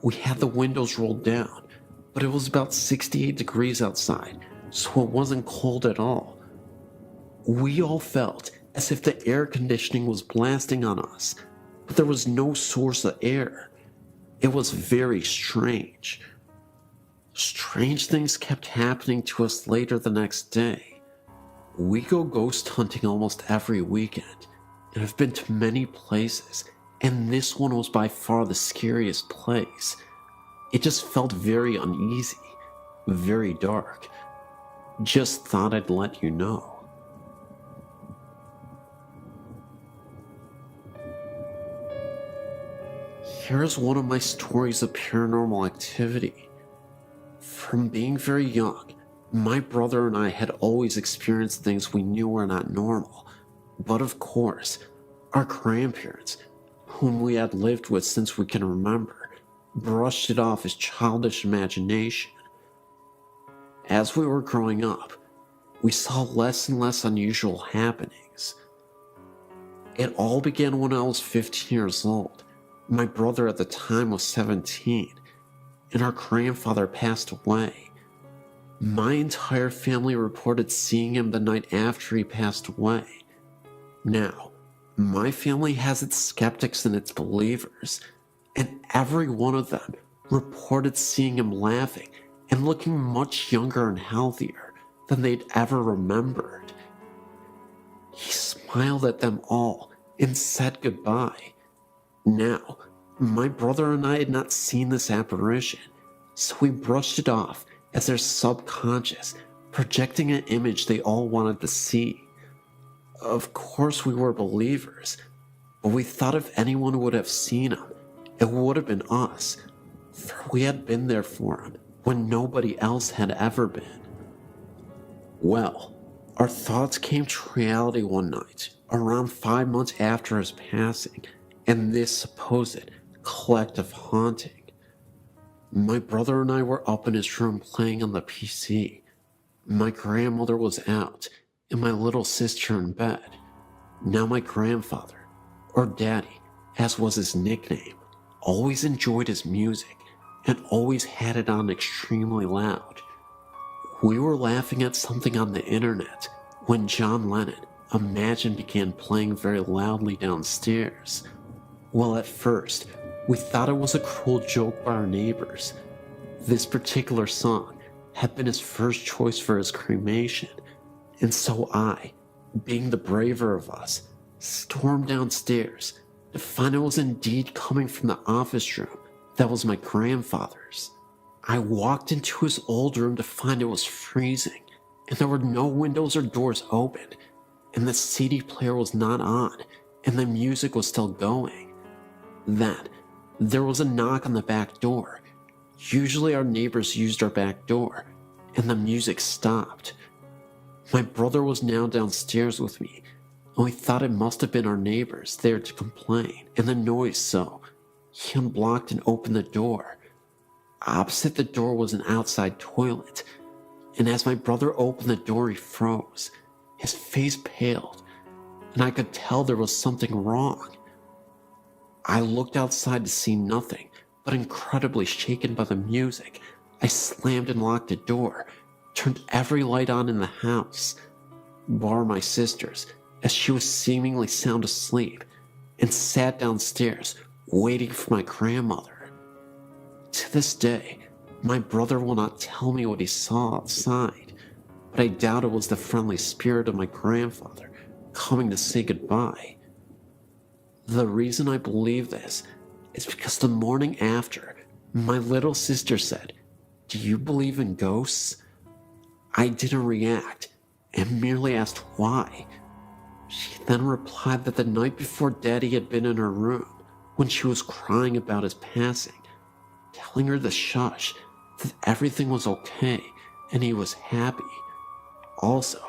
We had the windows rolled down, but it was about 68 degrees outside, so it wasn't cold at all. We all felt as if the air conditioning was blasting on us, but there was no source of air. It was very strange. Strange things kept happening to us later the next day. We go ghost hunting almost every weekend, and have been to many places, and this one was by far the scariest place. It just felt very uneasy, very dark. Just thought I'd let you know. Here's one of my stories of paranormal activity. From being very young, my brother and I had always experienced things we knew were not normal. But of course, our grandparents, whom we had lived with since we can remember, brushed it off as childish imagination. As we were growing up, we saw less and less unusual happenings. It all began when I was 15 years old. My brother at the time was 17, and our grandfather passed away. My entire family reported seeing him the night after he passed away. Now, my family has its skeptics and its believers, and every one of them reported seeing him laughing and looking much younger and healthier than they'd ever remembered. He smiled at them all and said goodbye. Now, my brother and I had not seen this apparition, so we brushed it off as their subconscious projecting an image they all wanted to see. Of course we were believers, but we thought if anyone would have seen him, it would have been us, for we had been there for him when nobody else had ever been. Well, our thoughts came to reality one night, around 5 months after his passing, and this supposed collective haunting. My brother and I were up in his room playing on the PC. My grandmother was out, and my little sister in bed. Now my grandfather, or Daddy, as was his nickname, always enjoyed his music, and always had it on extremely loud. We were laughing at something on the internet when John Lennon, Imagine, began playing very loudly downstairs. Well, at first, we thought it was a cruel joke by our neighbors. This particular song had been his first choice for his cremation, and so I, being the braver of us, stormed downstairs to find it was indeed coming from the office room that was my grandfather's. I walked into his old room to find it was freezing, and there were no windows or doors open, and the CD player was not on, and the music was still going. Then, there was a knock on the back door. Usually our neighbors used our back door, and the music stopped. My brother was now downstairs with me, and we thought it must have been our neighbors there to complain, and the noise, so he unblocked and opened the door. Opposite the door was an outside toilet, and as my brother opened the door, he froze. His face paled, and I could tell there was something wrong. I looked outside to see nothing, but incredibly shaken by the music, I slammed and locked the door, turned every light on in the house, bar my sister's, as she was seemingly sound asleep, and sat downstairs, waiting for my grandmother. To this day, my brother will not tell me what he saw outside, but I doubt it was the friendly spirit of my grandfather coming to say goodbye. The reason I believe this is because the morning after, my little sister said, "Do you believe in ghosts?" I didn't react and merely asked why. She then replied that the night before Daddy had been in her room when she was crying about his passing, telling her to shush, that everything was okay and he was happy. Also,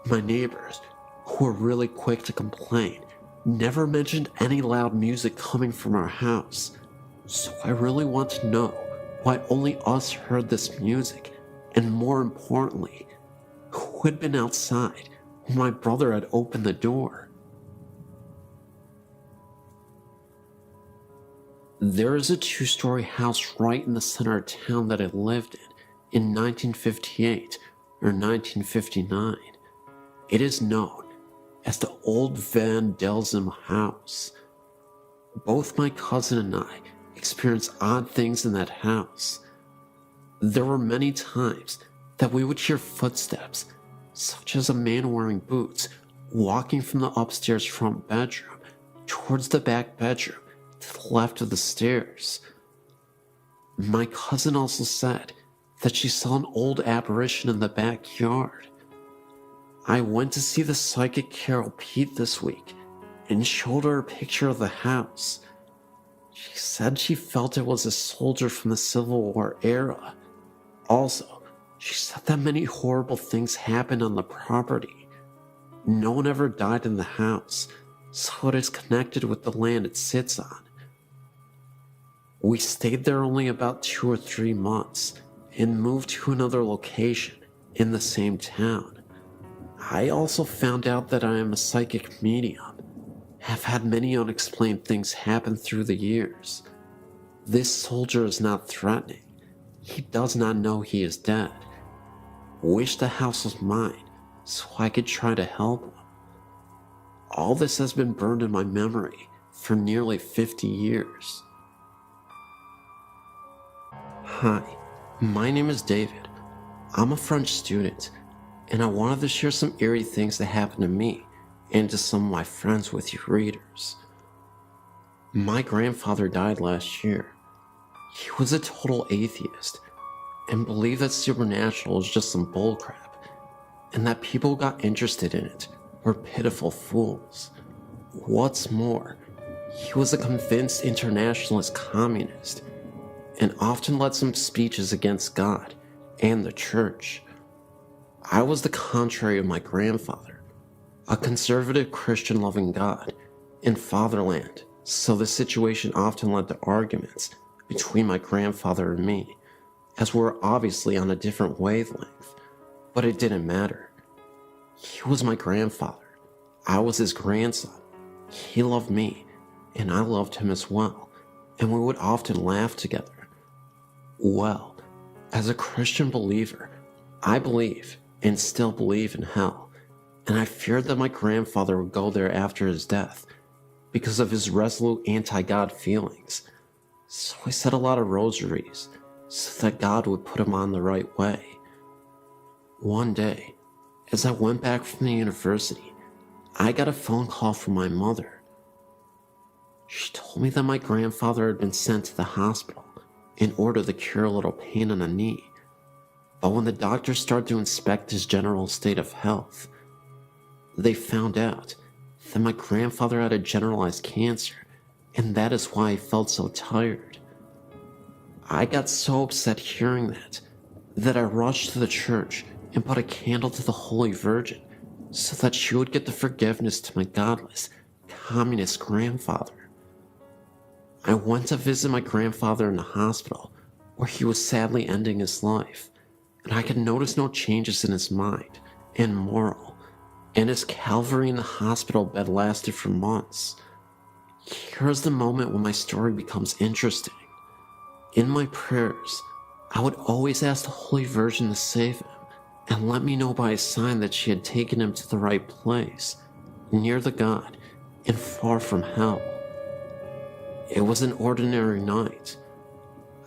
my neighbors, who were really quick to complain, never mentioned any loud music coming from our house. So I really want to know why only us heard this music, and more importantly, who had been outside when my brother had opened the door. There is a 2-story house right in the center of town that I lived in 1958 or 1959. It is known as the Old Van Delsum House. Both my cousin and I experienced odd things in that house. There were many times that we would hear footsteps, such as a man wearing boots walking from the upstairs front bedroom towards the back bedroom to the left of the stairs. My cousin also said that she saw an old apparition in the backyard. I went to see the psychic Carol Pete this week and showed her a picture of the house. She said she felt it was a soldier from the Civil War era. Also, she said that many horrible things happened on the property. No one ever died in the house, so it is connected with the land it sits on. We stayed there only about 2 or 3 months and moved to another location in the same town. I also found out that I am a psychic medium, have had many unexplained things happen through the years. This soldier is not threatening. He does not know he is dead. Wish the house was mine so I could try to help him. All this has been burned in my memory for nearly 50 years. Hi, my name is David. I'm a French student, and I wanted to share some eerie things that happened to me and to some of my friends with you readers. My grandfather died last year. He was a total atheist and believed that supernatural was just some bullcrap, and that people who got interested in it were pitiful fools. What's more, he was a convinced internationalist communist and often led some speeches against God and the church. I was the contrary of my grandfather, a conservative Christian loving God and fatherland, so the situation often led to arguments between my grandfather and me, as we were obviously on a different wavelength, but it didn't matter. He was my grandfather. I was his grandson. He loved me, and I loved him as well, and we would often laugh together. Well, as a Christian believer, I believe and still believe in hell, and I feared that my grandfather would go there after his death because of his resolute anti-God feelings. So I said a lot of rosaries so that God would put him on the right way. One day, as I went back from the university, I got a phone call from my mother. She told me that my grandfather had been sent to the hospital in order to cure a little pain in a knee. But when the doctors started to inspect his general state of health, they found out that my grandfather had a generalized cancer, and that is why he felt so tired. I got so upset hearing that I rushed to the church and put a candle to the Holy Virgin so that she would get the forgiveness to my godless, communist grandfather. I went to visit my grandfather in the hospital, where he was sadly ending his life, and I could notice no changes in his mind and moral, and his Calvary in the hospital bed lasted for months. Here's the moment when my story becomes interesting. In my prayers, I would always ask the Holy Virgin to save him and let me know by a sign that she had taken him to the right place, near the God and far from hell. It was an ordinary night.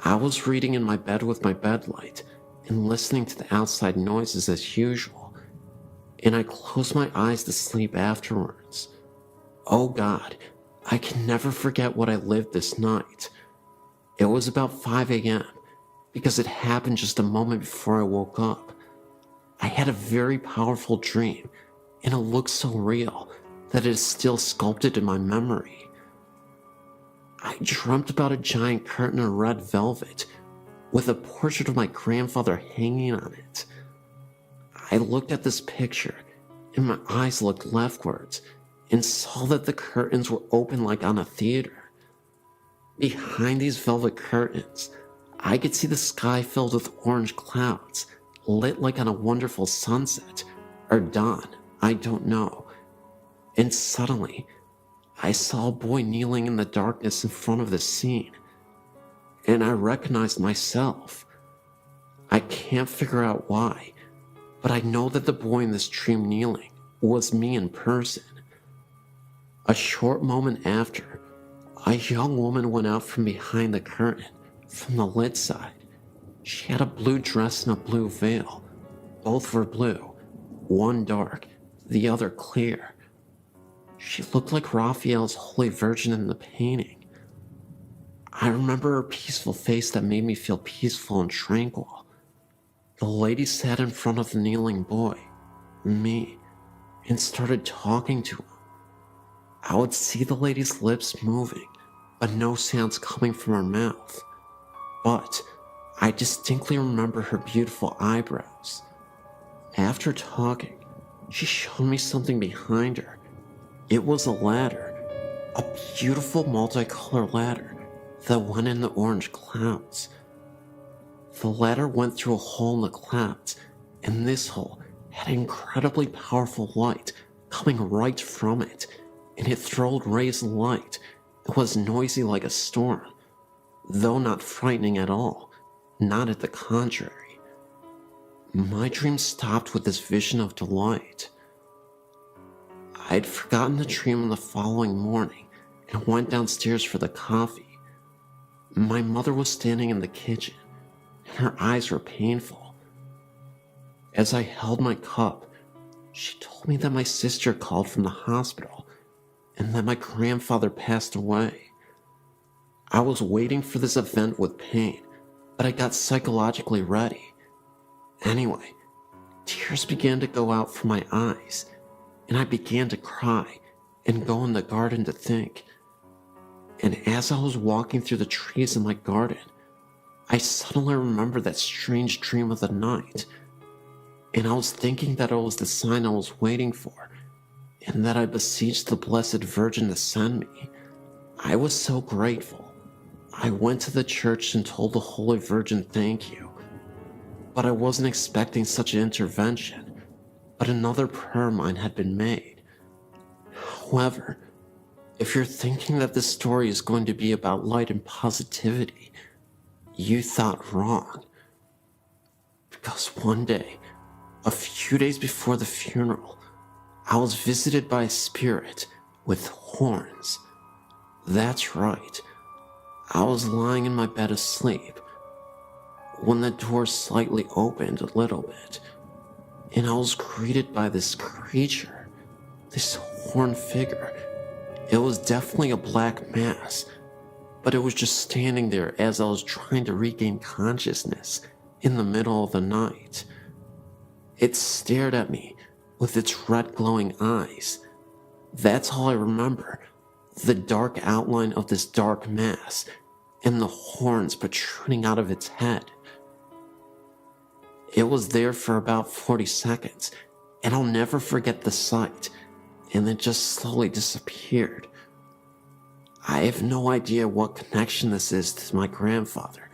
I was reading in my bed with my bedlight and listening to the outside noises as usual, and I closed my eyes to sleep afterwards. Oh God, I can never forget what I lived this night. It was about 5 a.m. because it happened just a moment before I woke up. I had a very powerful dream, and it looked so real that it is still sculpted in my memory. I dreamt about a giant curtain of red velvet with a portrait of my grandfather hanging on it. I looked at this picture, and my eyes looked leftwards and saw that the curtains were open like on a theater. Behind these velvet curtains, I could see the sky filled with orange clouds, lit like on a wonderful sunset, or dawn, I don't know. And suddenly, I saw a boy kneeling in the darkness in front of the scene, and I recognized myself. I can't figure out why, but I know that the boy in this dream kneeling was me in person. A short moment after, a young woman went out from behind the curtain from the lit side. She had a blue dress and a blue veil. Both were blue, one dark, the other clear. She looked like Raphael's Holy Virgin in the painting. I remember her peaceful face that made me feel peaceful and tranquil. The lady sat in front of the kneeling boy, me, and started talking to him. I would see the lady's lips moving, but no sounds coming from her mouth. But I distinctly remember her beautiful eyebrows. After talking, she showed me something behind her. It was a ladder, a beautiful multicolored ladder that went in the orange clouds. The ladder went through a hole in the clouds, and this hole had incredibly powerful light coming right from it, and it throwed rays of light. It was noisy like a storm, though not frightening at all, not at the contrary. My dream stopped with this vision of delight. I'd forgotten the dream on the following morning and went downstairs for the coffee. My mother was standing in the kitchen, and her eyes were painful. As I held my cup, she told me that my sister called from the hospital and that my grandfather passed away. I was waiting for this event with pain, but I got psychologically ready. Anyway, tears began to go out from my eyes, and I began to cry and go in the garden to think. And as I was walking through the trees in my garden, I suddenly remembered that strange dream of the night, and I was thinking that it was the sign I was waiting for, and that I beseeched the Blessed Virgin to send me. I was so grateful. I went to the church and told the Holy Virgin thank you, but I wasn't expecting such an intervention, but another prayer of mine had been made. However, if you're thinking that this story is going to be about light and positivity, you thought wrong. Because one day, a few days before the funeral, I was visited by a spirit with horns. That's right. I was lying in my bed asleep when the door slightly opened a little bit, and I was greeted by this creature, this horned figure. It was definitely a black mass, but it was just standing there as I was trying to regain consciousness in the middle of the night. It stared at me with its red glowing eyes. That's all I remember, the dark outline of this dark mass and the horns protruding out of its head. It was there for about 40 seconds, and I'll never forget the sight, and it just slowly disappeared. I have no idea what connection this is to my grandfather,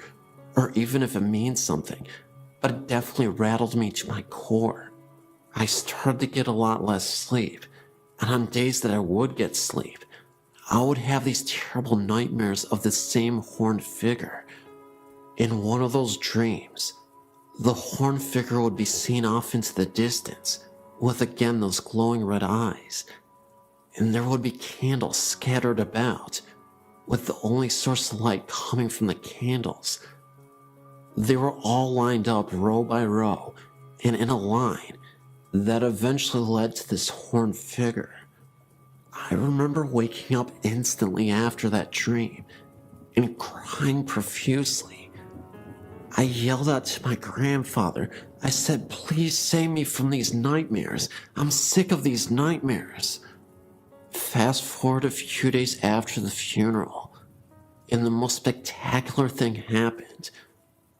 or even if it means something, but it definitely rattled me to my core. I started to get a lot less sleep, and on days that I would get sleep, I would have these terrible nightmares of the same horned figure. In one of those dreams, the horned figure would be seen off into the distance, with again those glowing red eyes, and there would be candles scattered about, with the only source of light coming from the candles. They were all lined up row by row and in a line that eventually led to this horned figure. I remember waking up instantly after that dream and crying profusely. I yelled out to my grandfather. I said, "Please save me from these nightmares. I'm sick of these nightmares." Fast forward a few days after the funeral, and the most spectacular thing happened,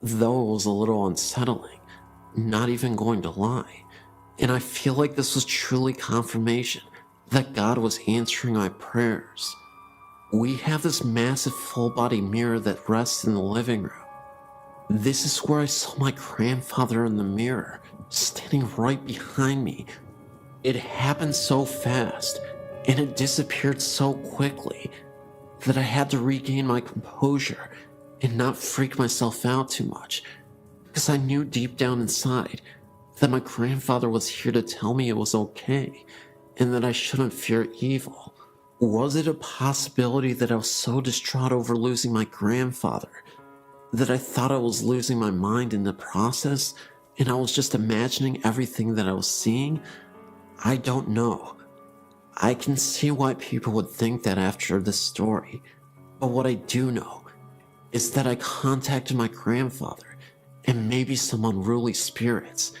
though it was a little unsettling, not even going to lie. And I feel like this was truly confirmation that God was answering my prayers. We have this massive full-body mirror that rests in the living room. This is where I saw my grandfather in the mirror, standing right behind me. It happened so fast, and it disappeared so quickly, that I had to regain my composure and not freak myself out too much, because I knew deep down inside that my grandfather was here to tell me it was okay and that I shouldn't fear evil. Was it a possibility that I was so distraught over losing my grandfather that I thought I was losing my mind in the process and I was just imagining everything that I was seeing? I don't know. I can see why people would think that after this story, but what I do know is that I contacted my grandfather and maybe some unruly spirits,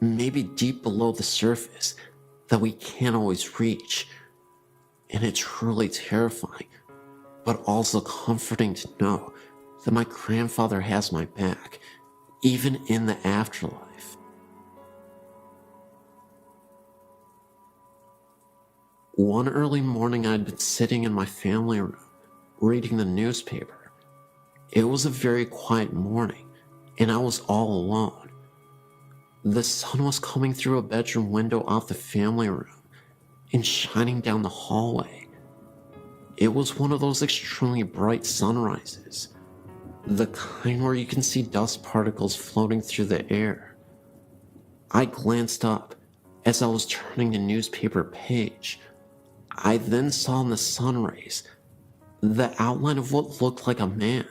maybe deep below the surface, that we can't always reach. And it's truly terrifying, but also comforting to know that my grandfather has my back, even in the afterlife. One early morning, I'd been sitting in my family room, reading the newspaper. It was a very quiet morning, and I was all alone. The sun was coming through a bedroom window off the family room and shining down the hallway. It was one of those extremely bright sunrises, the kind where you can see dust particles floating through the air. I glanced up as I was turning the newspaper page. I then saw in the sun rays the outline of what looked like a man.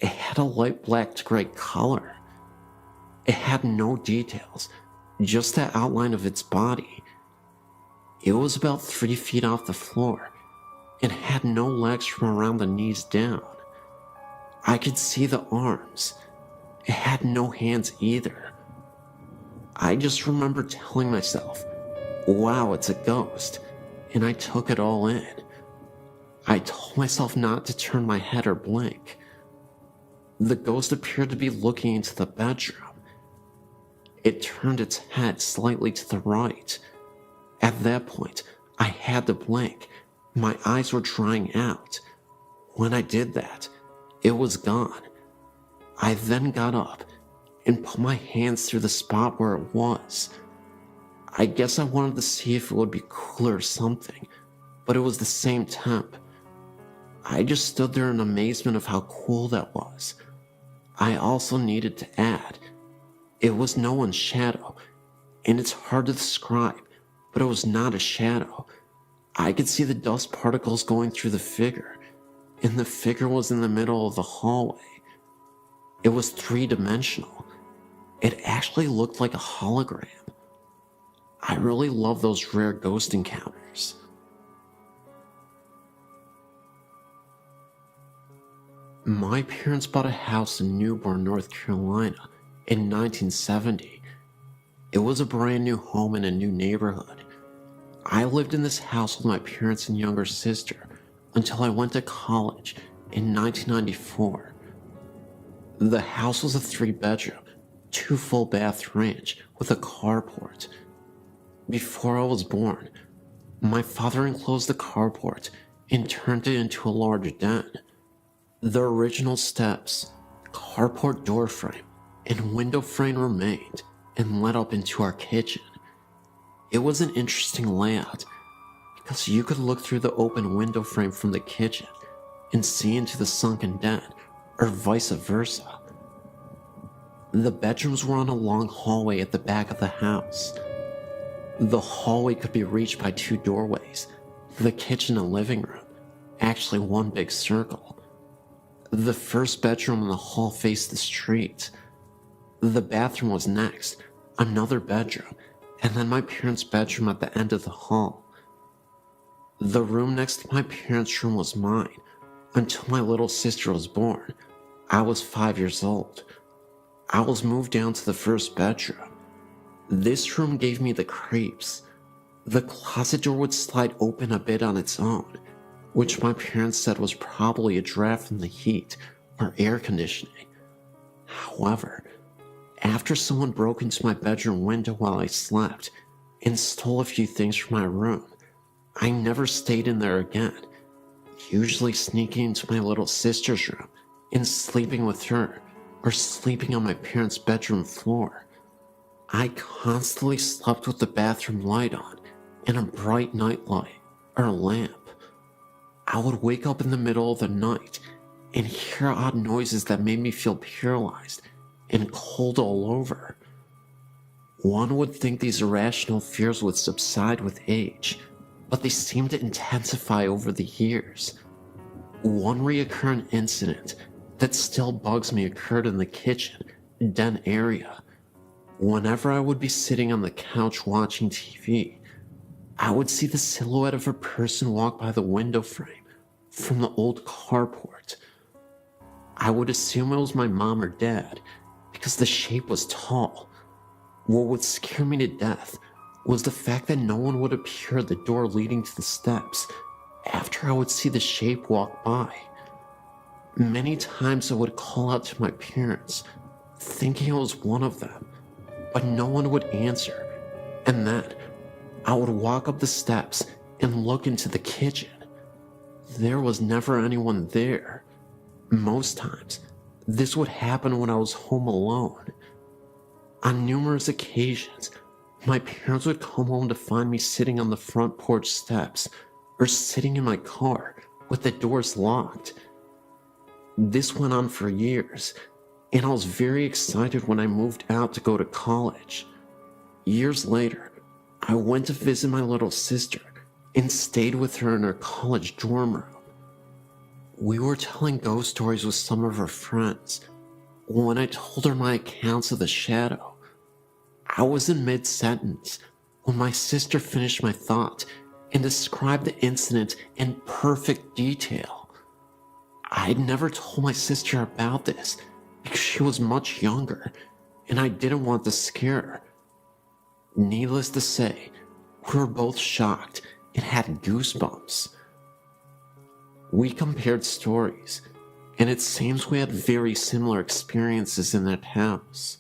It had a light black to gray color. It had no details, just the outline of its body. It was about 3 feet off the floor and had no legs from around the knees down. I could see the arms. It had no hands either. I just remember telling myself, wow, it's a ghost, and I took it all in. I told myself not to turn my head or blink. The ghost appeared to be looking into the bedroom. It turned its head slightly to the right. At that point, I had to blink. My eyes were drying out. When I did that, it was gone. I then got up and put my hands through the spot where it was. I guess I wanted to see if it would be cooler or something, but it was the same temp. I just stood there in amazement of how cool that was. I also needed to add, it was no one's shadow, and it's hard to describe, but it was not a shadow. I could see the dust particles going through the figure, and the figure was in the middle of the hallway. It was 3-dimensional. It actually looked like a hologram. I really love those rare ghost encounters. My parents bought a house in Newborn, North Carolina in 1970. It was a brand new home in a new neighborhood. I lived in this house with my parents and younger sister until I went to college in 1994. The house was a 3-bedroom, 2 full bath ranch with a carport. Before I was born, my father enclosed the carport and turned it into a large den. The original steps, carport door frame, and window frame remained and led up into our kitchen. It was an interesting layout because you could look through the open window frame from the kitchen and see into the sunken den, or vice versa. The bedrooms were on a long hallway at the back of the house. The hallway could be reached by 2 doorways, the kitchen and living room, actually one big circle. The first bedroom in the hall faced the street. The bathroom was next, another bedroom, and then my parents' bedroom at the end of the hall. The room next to my parents' room was mine until my little sister was born. I was 5 years old. I was moved down to the first bedroom. This room gave me the creeps. The closet door would slide open a bit on its own, which my parents said was probably a draft from the heat or air conditioning. However, after someone broke into my bedroom window while I slept and stole a few things from my room, I never stayed in there again, usually sneaking into my little sister's room and sleeping with her or sleeping on my parents' bedroom floor. I constantly slept with the bathroom light on and a bright night light or lamp. I would wake up in the middle of the night and hear odd noises that made me feel paralyzed and cold all over. One would think these irrational fears would subside with age, but they seem to intensify over the years. One recurrent incident that still bugs me occurred in the kitchen, den area. Whenever I would be sitting on the couch watching TV, I would see the silhouette of a person walk by the window frame from the old carport. I would assume it was my mom or dad because the shape was tall. What would scare me to death was the fact that no one would appear at the door leading to the steps after I would see the shape walk by. Many times I would call out to my parents, thinking it was one of them, but no one would answer, and then I would walk up the steps and look into the kitchen. There was never anyone there. Most times, this would happen when I was home alone. On numerous occasions, my parents would come home to find me sitting on the front porch steps or sitting in my car with the doors locked. This went on for years, and I was very excited when I moved out to go to college. Years later, I went to visit my little sister and stayed with her in her college dorm room. We were telling ghost stories with some of her friends when I told her my accounts of the shadow. I was in mid-sentence when my sister finished my thought and described the incident in perfect detail. I had never told my sister about this because she was much younger and I didn't want to scare her. Needless to say, we were both shocked and had goosebumps. We compared stories, and it seems we had very similar experiences in that house.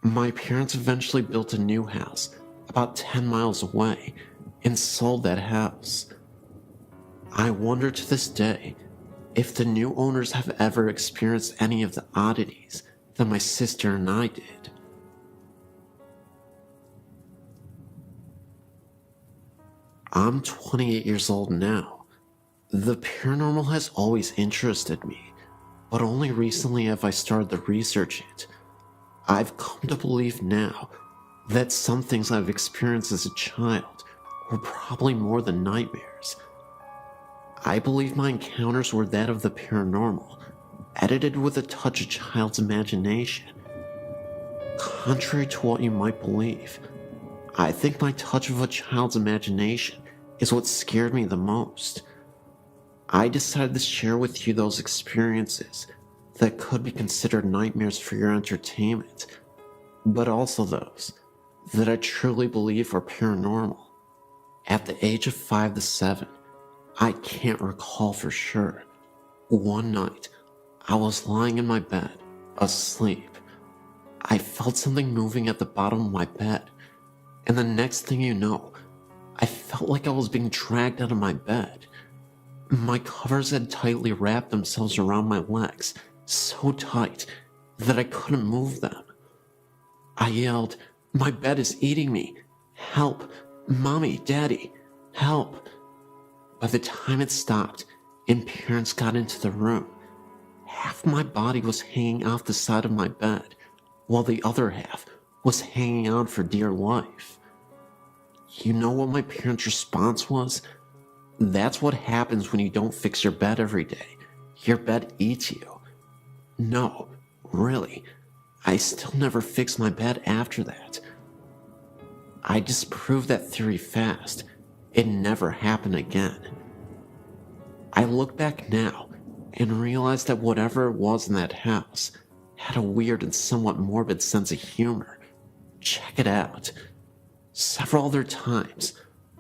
My parents eventually built a new house about 10 miles away and sold that house. I wonder to this day if the new owners have ever experienced any of the oddities that my sister and I did. I'm 28 years old now. The paranormal has always interested me, but only recently have I started to research it. I've come to believe now that some things I've experienced as a child were probably more than nightmares. I believe my encounters were that of the paranormal, edited with a touch of child's imagination. Contrary to what you might believe, I think my touch of a child's imagination is what scared me the most. I decided to share with you those experiences that could be considered nightmares for your entertainment, but also those that I truly believe are paranormal. At the age of 5 to 7, I can't recall for sure. One night, I was lying in my bed, asleep. I felt something moving at the bottom of my bed, and the next thing you know, I felt like I was being dragged out of my bed. My covers had tightly wrapped themselves around my legs, so tight that I couldn't move them. I yelled, "My bed is eating me! Help! Mommy, Daddy, help!" By the time it stopped and parents got into the room, half my body was hanging off the side of my bed, while the other half was hanging on for dear life. You know what my parents' response was? That's what happens when you don't fix your bed every day. Your bed eats you. No, really, I still never fixed my bed after that. I disproved that theory fast. It never happened again. I look back now and realize that whatever it was in that house had a weird and somewhat morbid sense of humor. Check it out. Several other times,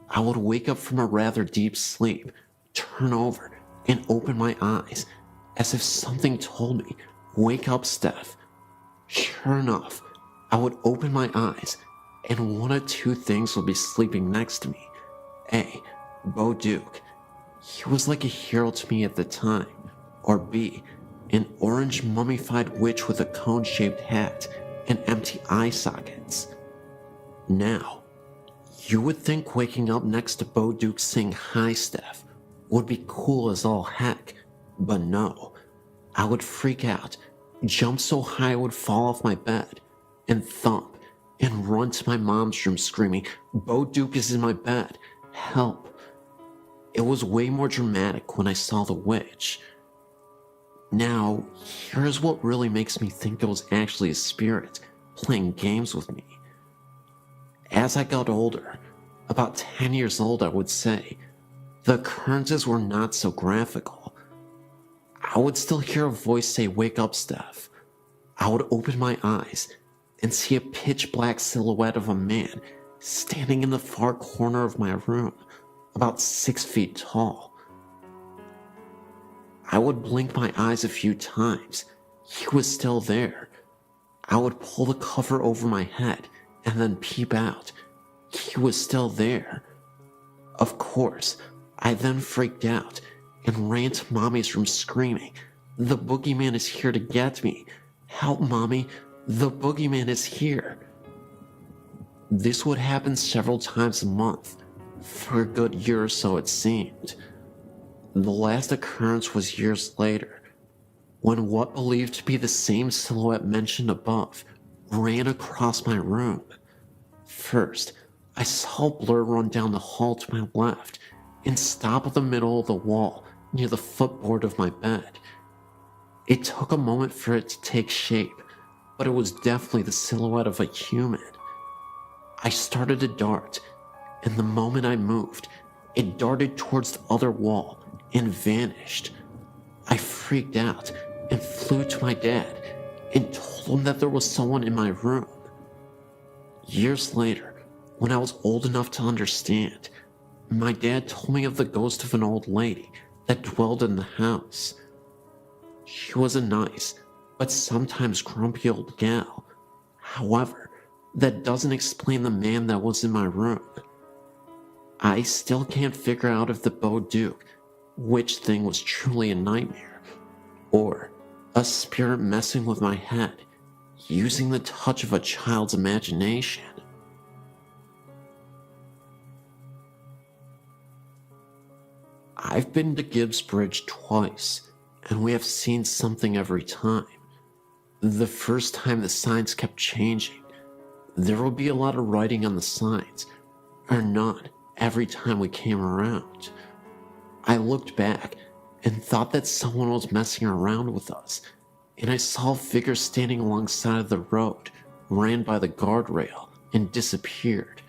I would wake up from a rather deep sleep, turn over, and open my eyes, as if something told me, "Wake up, Steph." Sure enough, I would open my eyes, and one of two things would be sleeping next to me. A, Bo Duke. He was like a hero to me at the time. Or B, an orange mummified witch with a cone-shaped hat and empty eye sockets. Now, you would think waking up next to Bo Duke saying "Hi, Steph" would be cool as all heck, but no. I would freak out, jump so high I would fall off my bed, and thump, and run to my mom's room screaming, "Bo Duke is in my bed, help." It was way more dramatic when I saw the witch. Now, here's what really makes me think it was actually a spirit playing games with me. As I got older, about 10 years old I would say, the occurrences were not so graphical. I would still hear a voice say, "Wake up, Steph." I would open my eyes and see a pitch black silhouette of a man standing in the far corner of my room, about 6 feet tall. I would blink my eyes a few times. He was still there. I would pull the cover over my head and then peep out. He was still there. Of course, I then freaked out and ran to Mommy's room screaming, "The boogeyman is here to get me. Help, Mommy, the boogeyman is here." This would happen several times a month, for a good year or so it seemed. The last occurrence was years later, when what believed to be the same silhouette mentioned above ran across my room. First, I saw a blur run down the hall to my left and stop at the middle of the wall near the footboard of my bed. It took a moment for it to take shape, but it was definitely the silhouette of a human. I started to dart, and the moment I moved, it darted towards the other wall and vanished. I freaked out and flew to my dad and told him that there was someone in my room. Years later, when I was old enough to understand, my dad told me of the ghost of an old lady that dwelled in the house. She was a nice, but sometimes grumpy old gal. However, that doesn't explain the man that was in my room. I still can't figure out if the Bo Duke witch thing was truly a nightmare, or a spirit messing with my head, using the touch of a child's imagination. I've been to Gibbs Bridge twice, and we have seen something every time. The first time the signs kept changing. There would be a lot of writing on the signs, or not every time we came around. I looked back and thought that someone was messing around with us, and I saw a figure standing alongside of the road, ran by the guardrail, and disappeared.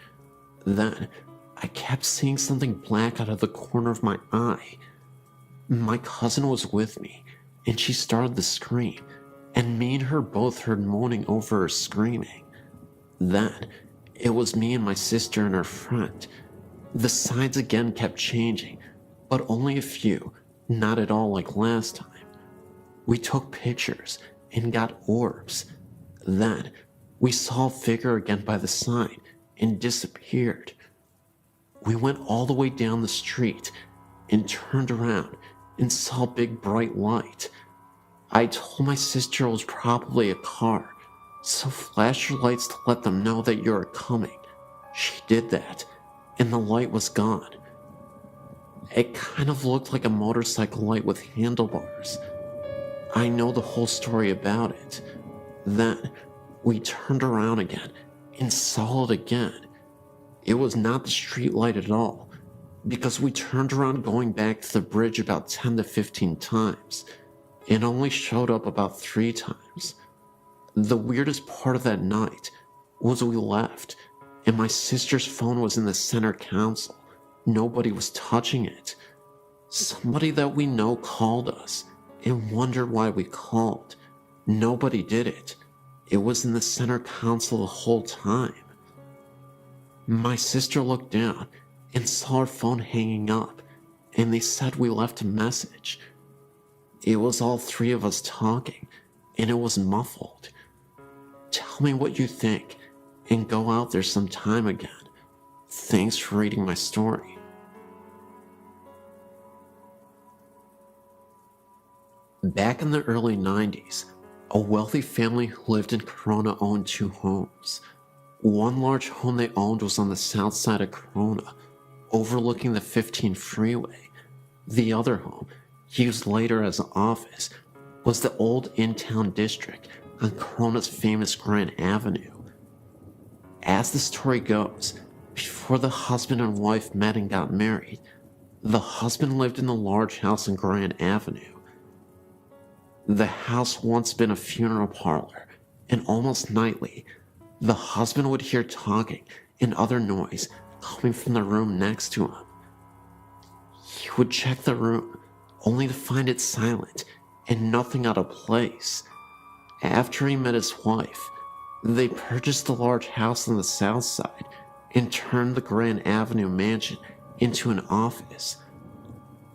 Then, I kept seeing something black out of the corner of my eye. My cousin was with me, and she started to scream, and me and her both heard moaning over her screaming. Then, it was me and my sister and her friend. The signs again kept changing, but only a few, not at all like last time. We took pictures and got orbs. Then, we saw a figure again by the sign and disappeared. We went all the way down the street and turned around and saw a big bright light. I told my sister it was probably a car, so flash your lights to let them know that you're coming. She did that, and the light was gone. It kind of looked like a motorcycle light with handlebars. I know the whole story about it. Then, we turned around again and saw it again. It was not the street light at all, because we turned around going back to the bridge about 10 to 15 times. It only showed up about 3 times. The weirdest part of that night was we left, and my sister's phone was in the center console. Nobody was touching it. Somebody that we know called us and wondered why we called. Nobody did it. It was in the center console the whole time. My sister looked down and saw her phone hanging up, and they said we left a message. It was all 3 of us talking, and it was muffled. Tell me what you think, and go out there sometime again. Thanks for reading my story. Back in the early 90s, a wealthy family who lived in Corona owned 2 homes. One large home they owned was on the south side of Corona, overlooking the 15 freeway. The other home, used later as an office, was the old in-town district on Corona's famous Grand Avenue. As the story goes, before the husband and wife met and got married, the husband lived in the large house on Grand Avenue. The house once been a funeral parlor, and almost nightly, the husband would hear talking and other noise coming from the room next to him. He would check the room, only to find it silent and nothing out of place. After he met his wife, they purchased a large house on the south side and turned the Grand Avenue mansion into an office.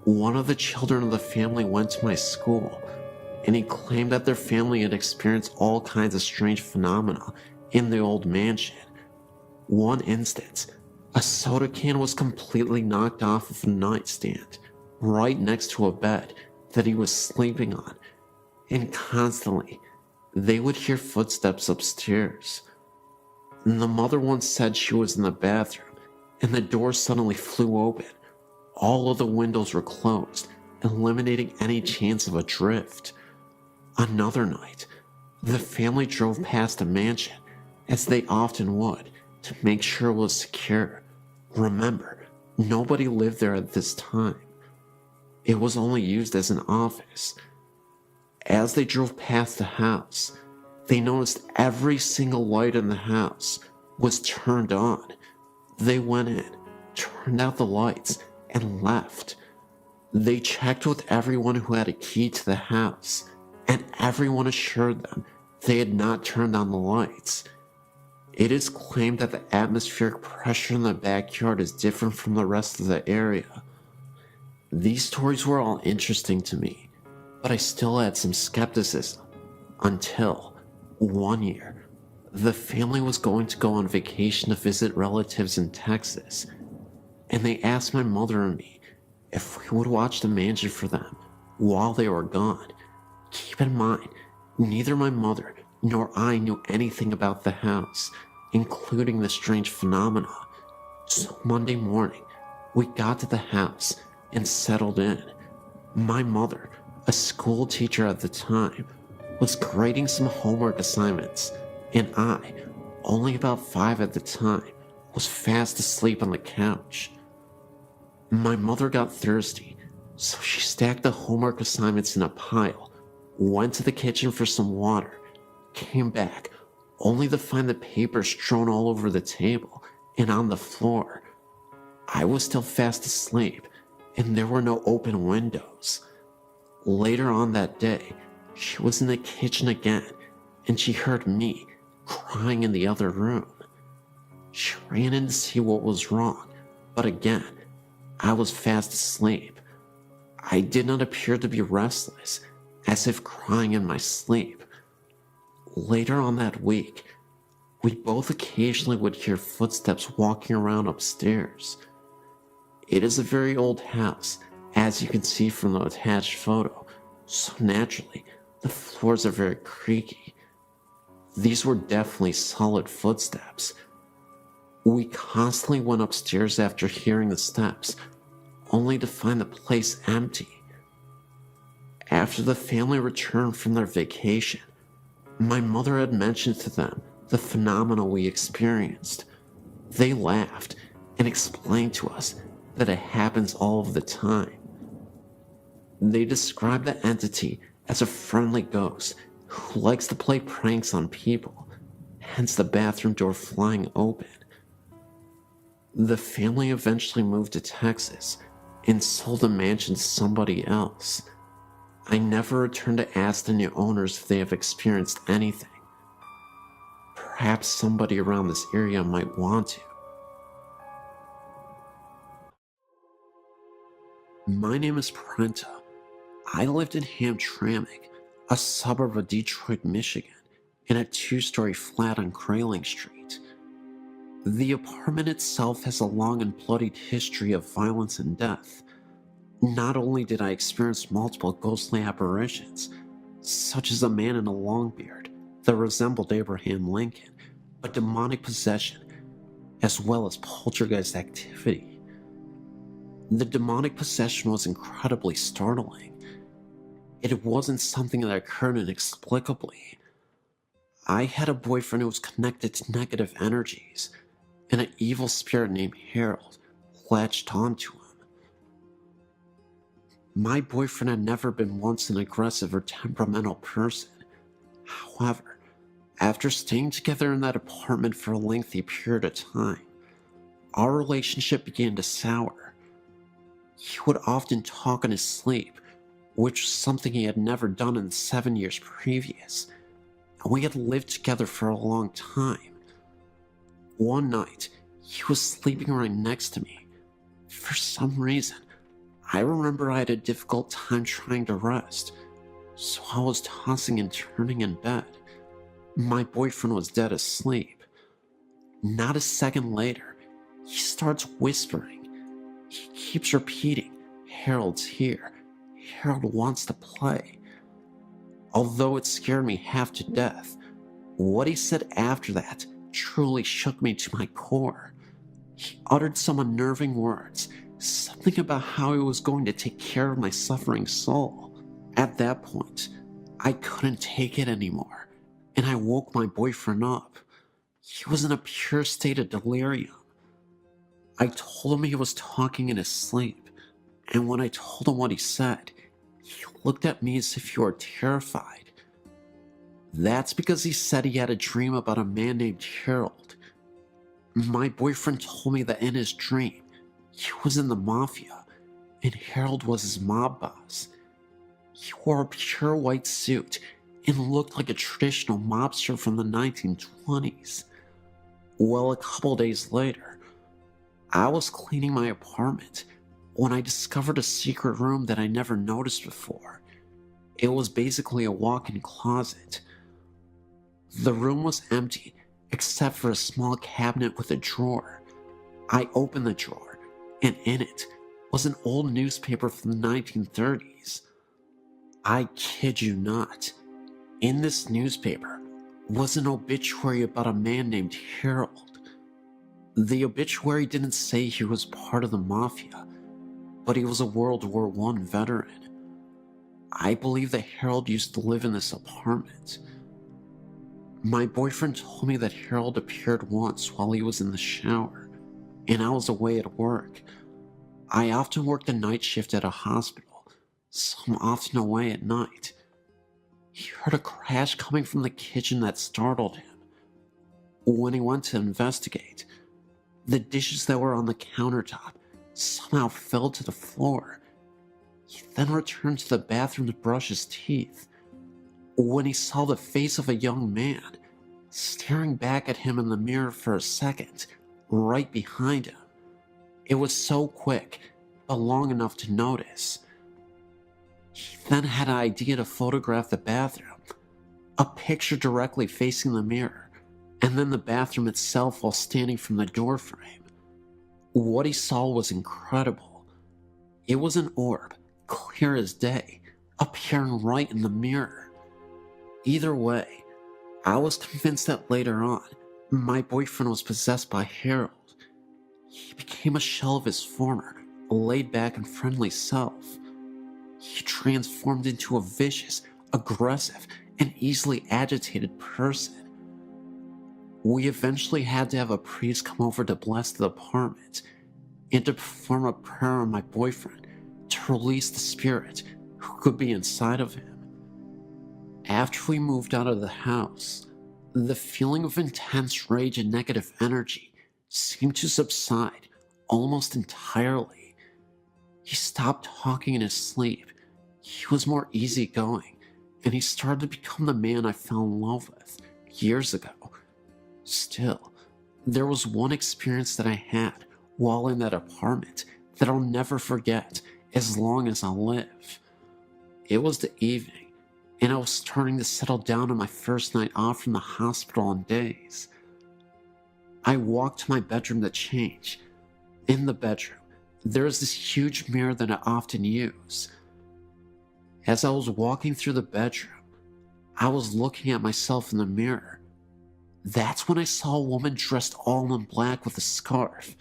One of the children of the family went to my school, and he claimed that their family had experienced all kinds of strange phenomena in the old mansion. One instance, a soda can was completely knocked off of a nightstand right next to a bed that he was sleeping on, and constantly they would hear footsteps upstairs. And the mother once said she was in the bathroom and the door suddenly flew open. All of the windows were closed, eliminating any chance of a drift. Another night, the family drove past a mansion, as they often would, to make sure it was secure. Remember, nobody lived there at this time. It was only used as an office. As they drove past the house, they noticed every single light in the house was turned on. They went in, turned out the lights, and left. They checked with everyone who had a key to the house, and everyone assured them they had not turned on the lights. It is claimed that the atmospheric pressure in the backyard is different from the rest of the area. These stories were all interesting to me, but I still had some skepticism until one year, the family was going to go on vacation to visit relatives in Texas, and they asked my mother and me if we would watch the mansion for them while they were gone. Keep in mind, neither my mother nor I knew anything about the house, including the strange phenomena. So Monday morning, we got to the house and settled in. My mother, a school teacher at the time, was grading some homework assignments, and I, only about 5 at the time, was fast asleep on the couch. My mother got thirsty, so she stacked the homework assignments in a pile, went to the kitchen for some water, came back, only to find the papers strewn all over the table and on the floor. I was still fast asleep, and there were no open windows. Later on that day, she was in the kitchen again, and she heard me crying in the other room. She ran in to see what was wrong, but again, I was fast asleep. I did not appear to be restless, as if crying in my sleep. Later on that week, we both occasionally would hear footsteps walking around upstairs. It is a very old house, as you can see from the attached photo, so naturally, the floors are very creaky. These were definitely solid footsteps. We constantly went upstairs after hearing the steps, only to find the place empty. After the family returned from their vacation, my mother had mentioned to them the phenomena we experienced. They laughed and explained to us that it happens all of the time. They described the entity as a friendly ghost who likes to play pranks on people, hence the bathroom door flying open. The family eventually moved to Texas and sold the mansion to somebody else. I never returned to ask the new owners if they have experienced anything. Perhaps somebody around this area might want to. My name is Prenta. I lived in Hamtramck, a suburb of Detroit, Michigan, in a 2-story flat on Grayling Street. The apartment itself has a long and bloodied history of violence and death. Not only did I experience multiple ghostly apparitions, such as a man in a long beard that resembled Abraham Lincoln, but demonic possession, as well as poltergeist activity. The demonic possession was incredibly startling. It wasn't something that occurred inexplicably. I had a boyfriend who was connected to negative energies, and an evil spirit named Harold latched onto him. My boyfriend had never been once an aggressive or temperamental person. However, after staying together in that apartment for a lengthy period of time, our relationship began to sour. He would often talk in his sleep, which was something he had never done in the 7 years previous, and we had lived together for a long time. One night, he was sleeping right next to me. For some reason, I remember I had a difficult time trying to rest, so I was tossing and turning in bed. My boyfriend was dead asleep. Not a second later, he starts whispering. He keeps repeating, "Harold's here. Harold wants to play." Although it scared me half to death, what he said after that truly shook me to my core. He uttered some unnerving words, something about how he was going to take care of my suffering soul. At that point, I couldn't take it anymore, and I woke my boyfriend up. He was in a pure state of delirium. I told him he was talking in his sleep, and when I told him what he said, he looked at me as if he were terrified. That's because he said he had a dream about a man named Harold. My boyfriend told me that in his dream, he was in the mafia, and Harold was his mob boss. He wore a pure white suit and looked like a traditional mobster from the 1920s. Well, a couple days later, I was cleaning my apartment when I discovered a secret room that I never noticed before. It was basically a walk-in closet. The room was empty except for a small cabinet with a drawer. I opened the drawer, and in it was an old newspaper from the 1930s. I kid you not. In this newspaper was an obituary about a man named Harold. The obituary didn't say he was part of the mafia, but he was a World War I veteran. I believe that Harold used to live in this apartment. My boyfriend told me that Harold appeared once while he was in the shower, and I was away at work. I often worked the night shift at a hospital, so I'm often away at night. He heard a crash coming from the kitchen that startled him. When he went to investigate, the dishes that were on the countertop somehow fell to the floor. He then returned to the bathroom to brush his teeth, when he saw the face of a young man staring back at him in the mirror for a second, right behind him. It was so quick, but long enough to notice. He then had an idea to photograph the bathroom, a picture directly facing the mirror, and then the bathroom itself while standing from the doorframe. What he saw was incredible. It was an orb, clear as day, appearing right in the mirror. Either way, I was convinced that later on, my boyfriend was possessed by Harold. He became a shell of his former, laid-back and friendly self. He transformed into a vicious, aggressive, and easily agitated person. We eventually had to have a priest come over to bless the apartment and to perform a prayer on my boyfriend to release the spirit who could be inside of him. After we moved out of the house, the feeling of intense rage and negative energy seemed to subside almost entirely. He stopped talking in his sleep. He was more easygoing, and he started to become the man I fell in love with years ago. Still, there was one experience that I had while in that apartment that I'll never forget as long as I live. It was the evening, and I was starting to settle down on my first night off from the hospital in days. I walked to my bedroom to change. In the bedroom, there is this huge mirror that I often use. As I was walking through the bedroom, I was looking at myself in the mirror. That's when I saw a woman dressed all in black with a scarf.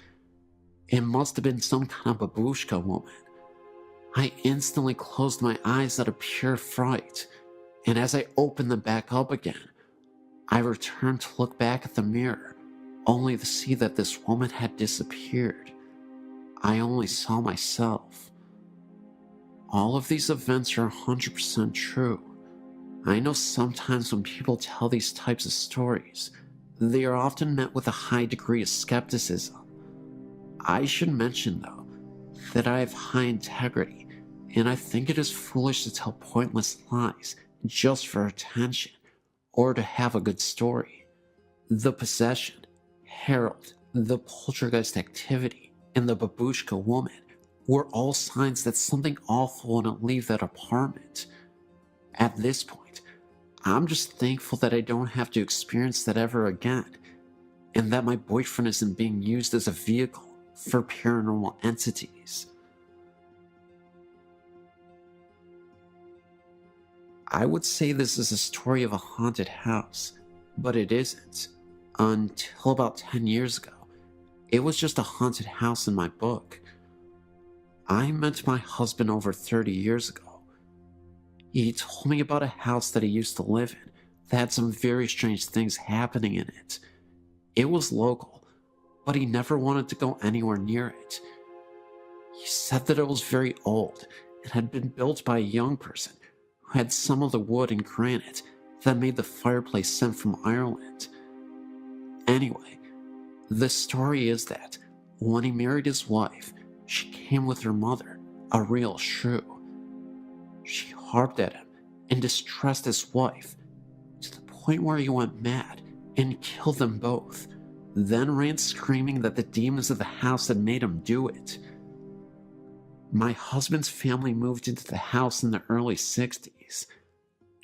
It must have been some kind of babushka woman. I instantly closed my eyes out of pure fright, and as I opened them back up again, I returned to look back at the mirror, only to see that this woman had disappeared. I only saw myself. All of these events are 100% true. I know sometimes when people tell these types of stories, they are often met with a high degree of skepticism. I should mention, though, that I have high integrity, and I think it is foolish to tell pointless lies just for attention or to have a good story. The possession, Harold, the poltergeist activity, and the babushka woman were all signs that something awful wouldn't leave that apartment. At this point, I'm just thankful that I don't have to experience that ever again, and that my boyfriend isn't being used as a vehicle for paranormal entities. I would say this is a story of a haunted house, but it isn't. Until about 10 years ago, it was just a haunted house in my book. I met my husband over 30 years ago. He told me about a house that he used to live in that had some very strange things happening in it. It was local, but he never wanted to go anywhere near it. He said that it was very old and had been built by a young person who had some of the wood and granite that made the fireplace sent from Ireland. Anyway, the story is that when he married his wife, she came with her mother, a real shrew. She harped at him and distressed his wife to the point where he went mad and killed them both, then ran screaming that the demons of the house had made him do it. My husband's family moved into the house in the early 60s.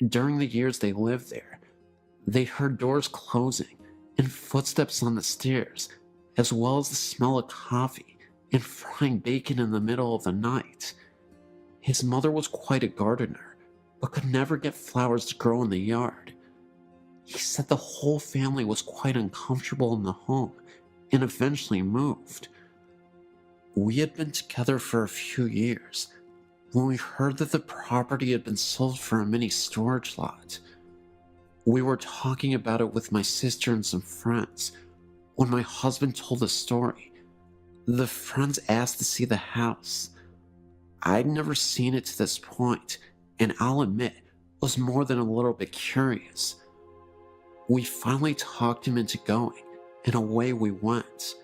During the years they lived there, they heard doors closing and footsteps on the stairs, as well as the smell of coffee and frying bacon in the middle of the night. His mother was quite a gardener, but could never get flowers to grow in the yard. He said the whole family was quite uncomfortable in the home and eventually moved. We had been together for a few years when we heard that the property had been sold for a mini storage lot. We were talking about it with my sister and some friends when my husband told the story. The friends asked to see the house. I'd never seen it to this point, and I'll admit, was more than a little bit curious. We finally talked him into going, and away we went.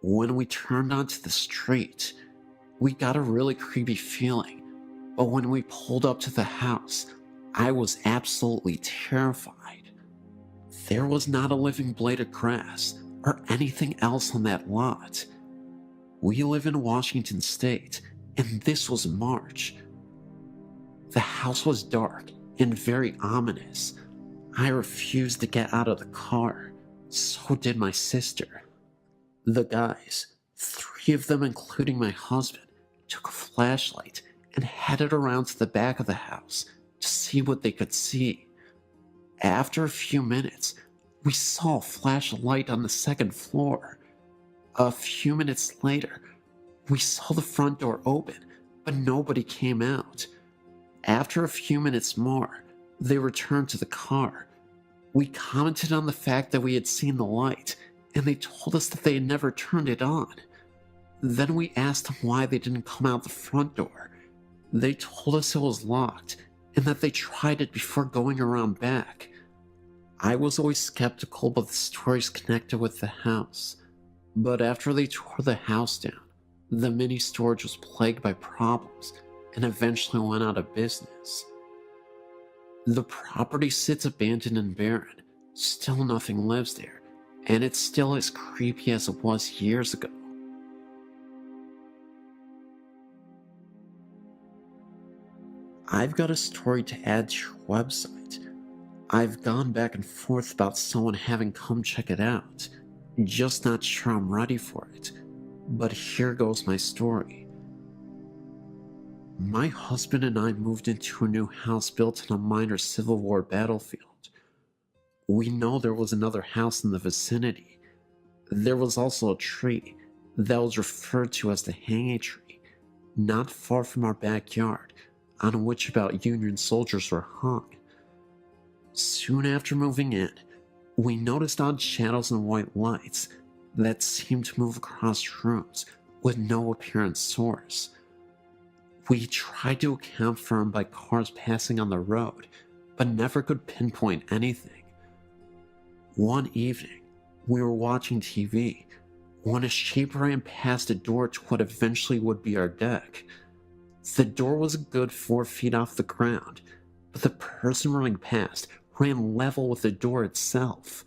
When we turned onto the street, we got a really creepy feeling, but when we pulled up to the house, I was absolutely terrified. There was not a living blade of grass or anything else on that lot. We live in Washington State, and this was March. The house was dark and very ominous. I refused to get out of the car. So did my sister. The guys, 3 of them including my husband, took a flashlight and headed around to the back of the house to see what they could see. After a few minutes, we saw a flash of light on the 2nd floor. A few minutes later, we saw the front door open, but nobody came out. After a few minutes more, they returned to the car. We commented on the fact that we had seen the light, and they told us that they had never turned it on. Then we asked them why they didn't come out the front door. They told us it was locked, and that they tried it before going around back. I was always skeptical about the stories connected with the house, but after they tore the house down, the mini storage was plagued by problems and eventually went out of business. The property sits abandoned and barren. Still nothing lives there, and it's still as creepy as it was years ago. I've got a story to add to your website. I've gone back and forth about someone having come check it out. Just not sure I'm ready for it, but here goes my story. My husband and I moved into a new house built on a minor Civil War battlefield. We know there was another house in the vicinity. There was also a tree that was referred to as the hanging tree, not far from our backyard, on which about Union soldiers were hung. Soon after moving in, we noticed odd shadows and white lights that seemed to move across rooms with no apparent source. We tried to account for them by cars passing on the road, but never could pinpoint anything. One evening, we were watching TV when a shape ran past a door to what eventually would be our deck. The door was a good 4 feet off the ground, but the person running past ran level with the door itself.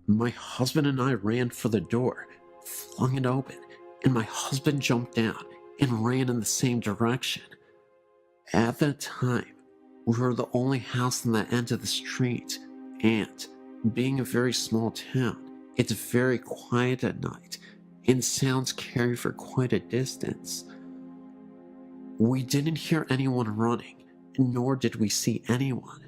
My husband and I ran for the door, flung it open, and my husband jumped down and ran in the same direction. At that time, we were the only house on that end of the street, and, being a very small town, it's very quiet at night, and sounds carry for quite a distance. We didn't hear anyone running, nor did we see anyone.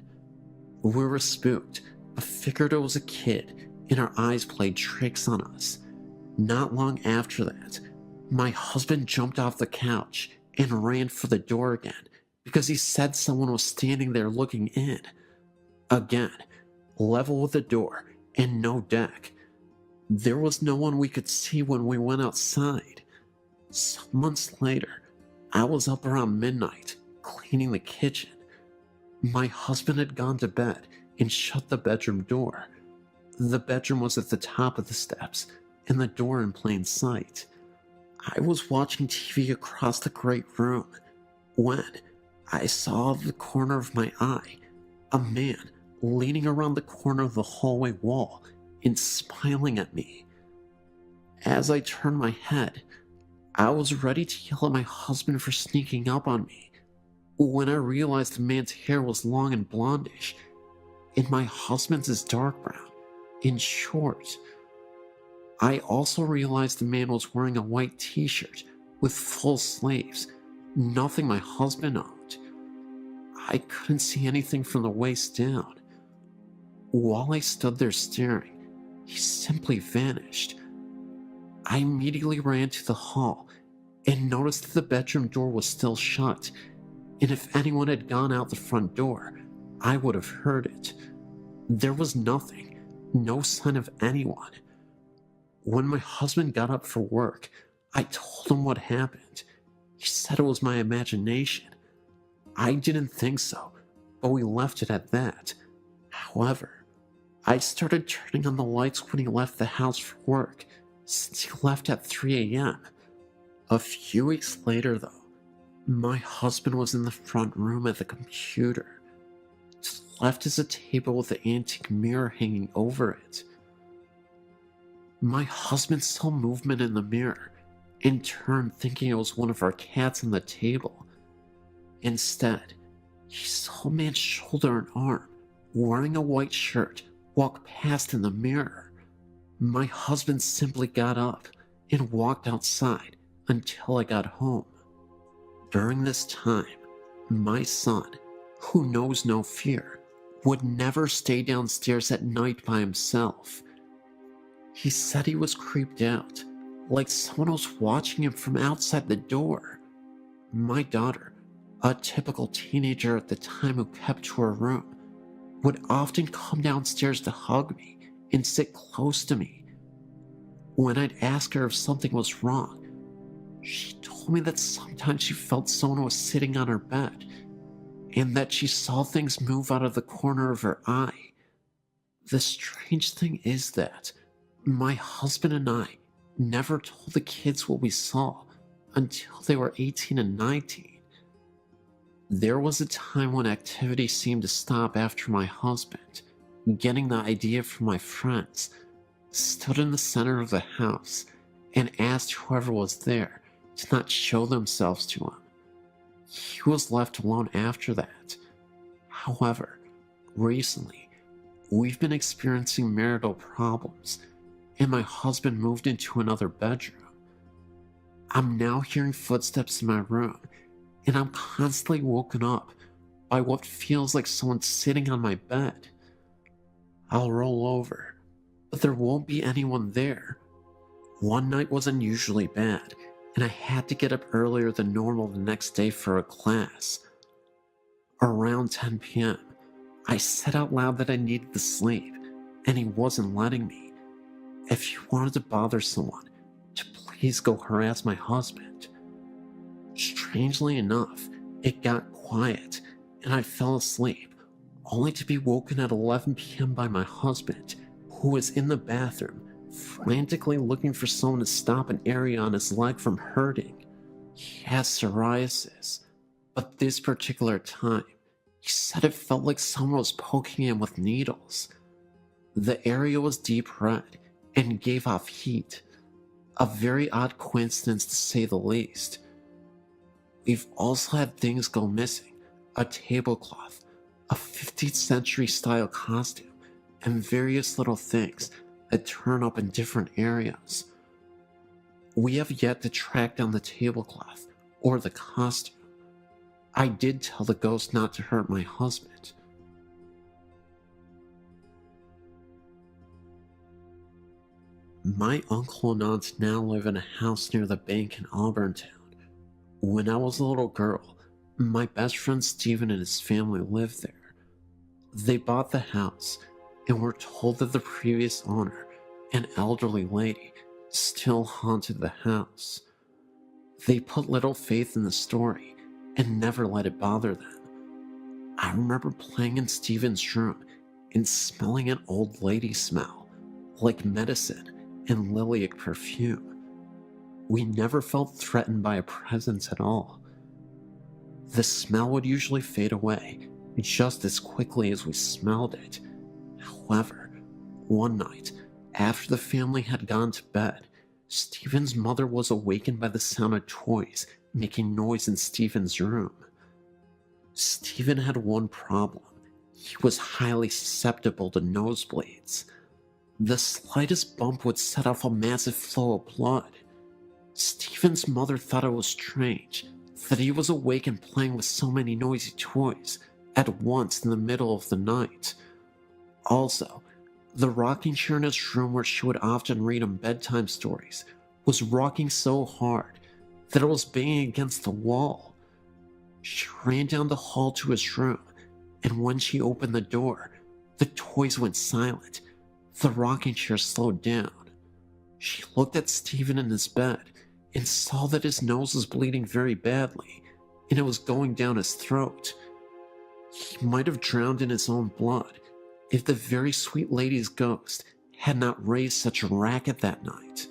We were spooked, but figured it was a kid, and our eyes played tricks on us. Not long after that, my husband jumped off the couch and ran for the door again because he said someone was standing there looking in. Again, level with the door and no deck. There was no one we could see when we went outside. Some months later, I was up around midnight cleaning the kitchen. My husband had gone to bed and shut the bedroom door. The bedroom was at the top of the steps and the door in plain sight. I was watching TV across the great room when I saw out of the corner of my eye a man leaning around the corner of the hallway wall and smiling at me. As I turned my head, I was ready to yell at my husband for sneaking up on me when I realized the man's hair was long and blondish, and my husband's is dark brown and short. I also realized the man was wearing a white t-shirt with full sleeves, nothing my husband owned. I couldn't see anything from the waist down. While I stood there staring, he simply vanished. I immediately ran to the hall and noticed that the bedroom door was still shut, and if anyone had gone out the front door, I would have heard it. There was nothing, no sign of anyone. When my husband got up for work, I told him what happened. He said it was my imagination. I didn't think so, but we left it at that. However, I started turning on the lights when he left the house for work, since he left at 3 a.m. A few weeks later, though, my husband was in the front room at the computer. To the left is a table with an antique mirror hanging over it. My husband saw movement in the mirror, in turn thinking it was one of our cats on the table. Instead, he saw a man's shoulder and arm, wearing a white shirt, walk past in the mirror. My husband simply got up and walked outside until I got home. During this time, my son, who knows no fear, would never stay downstairs at night by himself. He said he was creeped out, like someone was watching him from outside the door. My daughter, a typical teenager at the time who kept to her room, would often come downstairs to hug me and sit close to me. When I'd ask her if something was wrong, she told me that sometimes she felt someone was sitting on her bed, and that she saw things move out of the corner of her eye. The strange thing is that my husband and I never told the kids what we saw until they were 18 and 19. There was a time when activity seemed to stop after my husband, getting the idea from my friends, stood in the center of the house and asked whoever was there to not show themselves to him. He was left alone after that. However, recently, we've been experiencing marital problems, and my husband moved into another bedroom. I'm now hearing footsteps in my room, and I'm constantly woken up by what feels like someone sitting on my bed. I'll roll over, but there won't be anyone there. One night was unusually bad, and I had to get up earlier than normal the next day for a class. Around 10 p.m., I said out loud that I needed to sleep, and he wasn't letting me. If you wanted to bother someone, to please go harass my husband. Strangely enough, it got quiet, and I fell asleep, only to be woken at 11 p.m. by my husband, who was in the bathroom, frantically looking for someone to stop an area on his leg from hurting. He has psoriasis, but this particular time, he said it felt like someone was poking him with needles. The area was deep red and gave off heat. A very odd coincidence to say the least. We've also had things go missing: a tablecloth, a 15th century style costume, and various little things that turn up in different areas. We have yet to track down the tablecloth or the costume. I did tell the ghost not to hurt my husband. My uncle and aunt now live in a house near the bank in Auburntown. When I was a little girl, my best friend Stephen and his family lived there. They bought the house and were told that the previous owner, an elderly lady, still haunted the house. They put little faith in the story and never let it bother them. I remember playing in Stephen's room and smelling an old lady smell, like medicine and lilac perfume. We never felt threatened by a presence at all. The smell would usually fade away just as quickly as we smelled it. However, one night, after the family had gone to bed, Stephen's mother was awakened by the sound of toys making noise in Stephen's room. Stephen had one problem. He was highly susceptible to nosebleeds. The slightest bump would set off a massive flow of blood. Stephen's mother thought it was strange that he was awake and playing with so many noisy toys at once in the middle of the night. Also, the rocking chair in his room where she would often read him bedtime stories was rocking so hard that it was banging against the wall. She ran down the hall to his room, and when she opened the door, the toys went silent. The rocking chair slowed down. She looked at Stephen in his bed and saw that his nose was bleeding very badly, and it was going down his throat. He might have drowned in his own blood if the very sweet lady's ghost had not raised such a racket that night.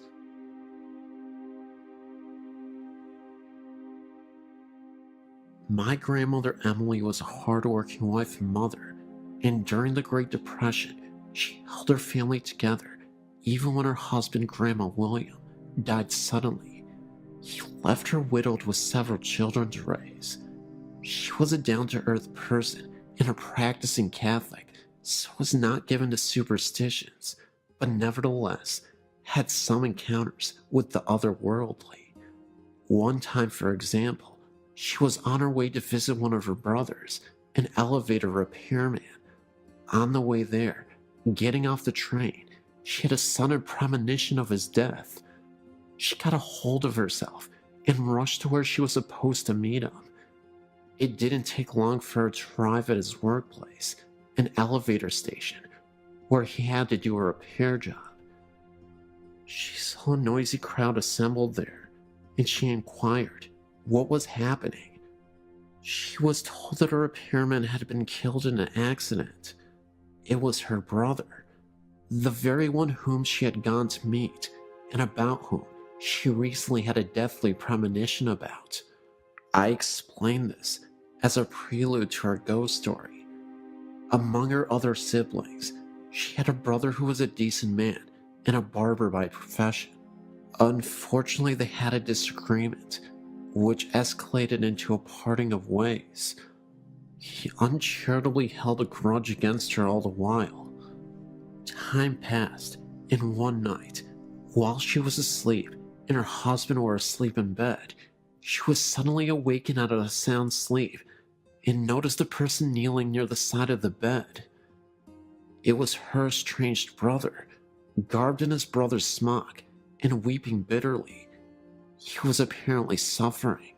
My grandmother Emily was a hard-working wife and mother, and during the Great Depression, she held her family together, even when her husband, Grandma William, died suddenly. He left her widowed with several children to raise. She was a down-to-earth person and a practicing Catholic, so was not given to superstitions, but nevertheless had some encounters with the otherworldly. One time, for example, she was on her way to visit one of her brothers, an elevator repairman. On the way there, getting off the train, she had a sudden premonition of his death. She got a hold of herself and rushed to where she was supposed to meet him. It didn't take long for her to arrive at his workplace, an elevator station, where he had to do a repair job. She saw a noisy crowd assembled there, and she inquired what was happening. She was told that a repairman had been killed in an accident. It was her brother, the very one whom she had gone to meet, and about whom she recently had a deathly premonition about. I explained this as a prelude to her ghost story. Among her other siblings, she had a brother who was a decent man and a barber by profession. Unfortunately, they had a disagreement, which escalated into a parting of ways. He uncharitably held a grudge against her all the while. Time passed, and one night, while she was asleep and her husband were asleep in bed, she was suddenly awakened out of a sound sleep and noticed a person kneeling near the side of the bed. It was her estranged brother, garbed in his brother's smock and weeping bitterly. He was apparently suffering.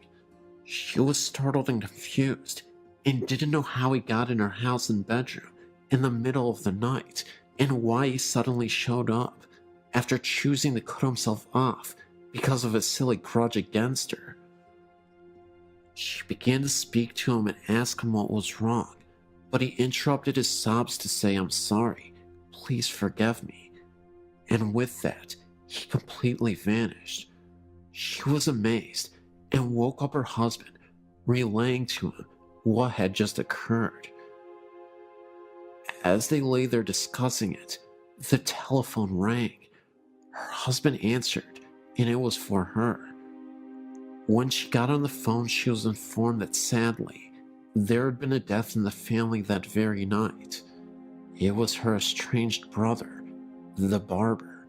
She was startled and confused, and didn't know how he got in her house and bedroom in the middle of the night, and why he suddenly showed up after choosing to cut himself off because of a silly grudge against her. She began to speak to him and ask him what was wrong, but he interrupted his sobs to say, "I'm sorry, please forgive me." And with that, he completely vanished. She was amazed and woke up her husband, relaying to him what had just occurred. As they lay there discussing it, the telephone rang. Her husband answered, and it was for her. When she got on the phone, she was informed that sadly, there had been a death in the family that very night. It was her estranged brother, the barber.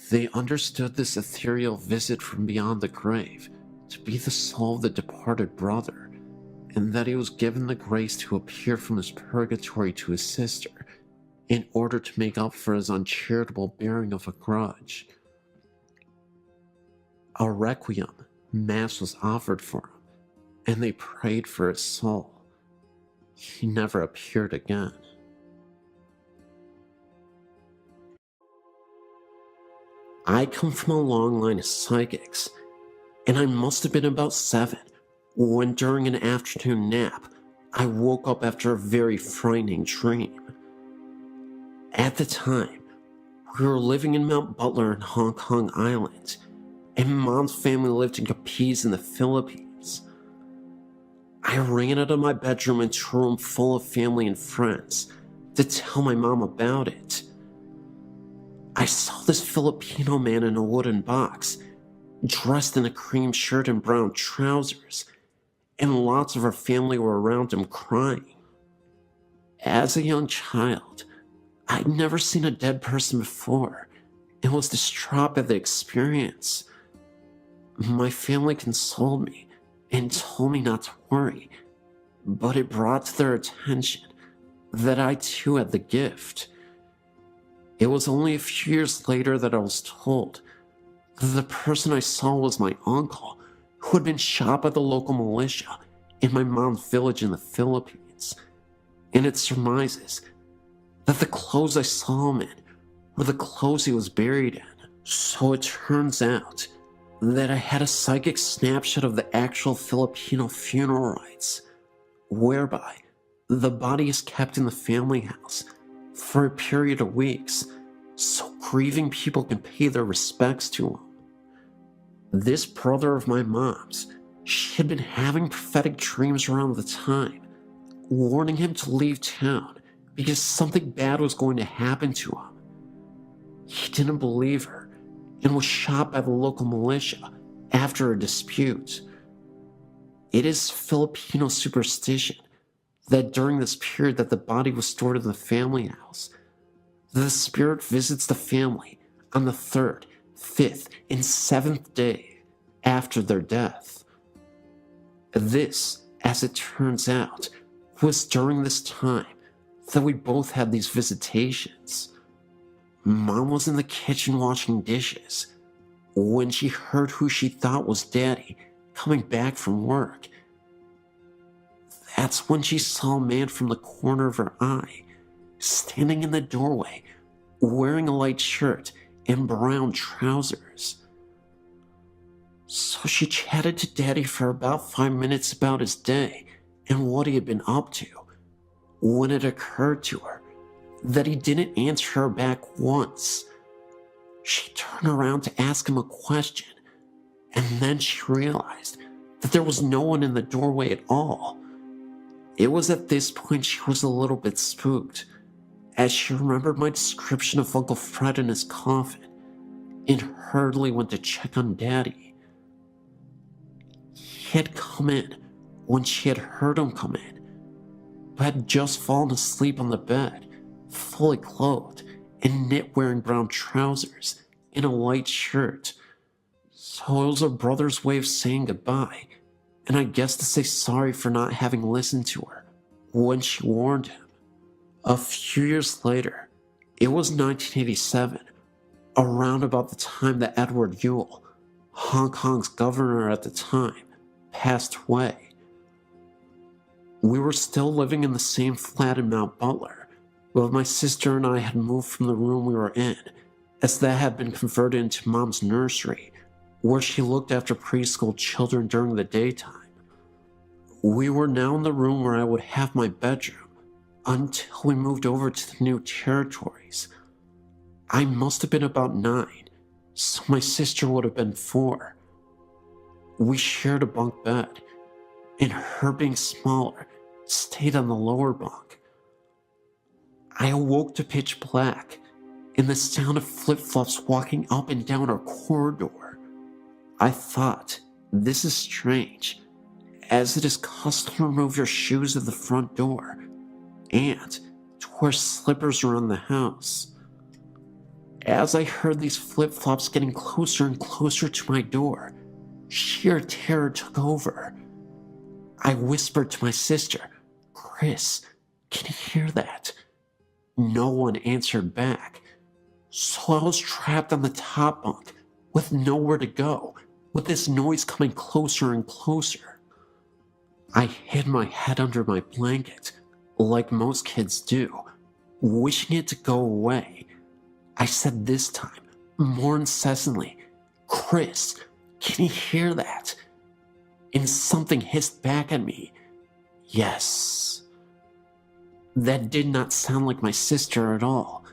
They understood this ethereal visit from beyond the grave to be the soul of the departed brother, and that he was given the grace to appear from his purgatory to his sister in order to make up for his uncharitable bearing of a grudge. A requiem mass was offered for him, and they prayed for his soul. He never appeared again. I come from a long line of psychics, and I must have been about 7 when during an afternoon nap, I woke up after a very frightening dream. At the time, we were living in Mount Butler in Hong Kong Island, and Mom's family lived in Capiz in the Philippines. I ran out of my bedroom into a room full of family and friends to tell my mom about it. I saw this Filipino man in a wooden box, dressed in a cream shirt and brown trousers, and lots of our family were around him crying. As a young child, I'd never seen a dead person before and was distraught by the experience. My family consoled me and told me not to worry, but it brought to their attention that I too had the gift. It was only a few years later that I was told that the person I saw was my uncle, who had been shot by the local militia in my mom's village in the Philippines, and it surmises that the clothes I saw him in were the clothes he was buried in. So it turns out that I had a psychic snapshot of the actual Filipino funeral rites, whereby the body is kept in the family house for a period of weeks so grieving people can pay their respects to him. This brother of my mom's, she had been having prophetic dreams around the time, warning him to leave town because something bad was going to happen to him. He didn't believe her and was shot by the local militia after a dispute. It is Filipino superstition that during this period that the body was stored in the family house, the spirit visits the family on the 3rd, 5th, and 7th day after their death. This, as it turns out, was during this time that we both had these visitations. Mom was in the kitchen washing dishes when she heard who she thought was Daddy coming back from work. That's when she saw a man from the corner of her eye, standing in the doorway, wearing a light shirt and brown trousers. So she chatted to Daddy for about 5 minutes about his day and what he had been up to, when it occurred to her that he didn't answer her back once. She turned around to ask him a question, and then she realized that there was no one in the doorway at all. It was at this point she was a little bit spooked, as she remembered my description of Uncle Fred in his coffin, and hurriedly went to check on Daddy. He had come in when she had heard him come in, but had just fallen asleep on the bed, fully clothed, and knit-wearing brown trousers and a white shirt. So it was her brother's way of saying goodbye, and I guess to say sorry for not having listened to her when she warned him. A few years later, it was 1987, around about the time that Edward Yule, Hong Kong's governor at the time, passed away. We were still living in the same flat in Mount Butler, but my sister and I had moved from the room we were in, as that had been converted into Mom's nursery, where she looked after preschool children during the daytime. We were now in the room where I would have my bedroom, until we moved over to the new territories. I must have been about 9, so my sister would have been 4. We shared a bunk bed, and her being smaller, stayed on the lower bunk. I awoke to pitch black, and the sound of flip-flops walking up and down our corridor. I thought, this is strange, as it is custom to remove your shoes at the front door, and to wear slippers around the house. As I heard these flip-flops getting closer and closer to my door, sheer terror took over. I whispered to my sister, "Chris, can you hear that?" No one answered back, so I was trapped on the top bunk with nowhere to go, with this noise coming closer and closer. I hid my head under my blanket, like most kids do, wishing it to go away. I said this time, more incessantly, "Chris, can you hear that?" And something hissed back at me, "Yes." That did not sound like my sister at all.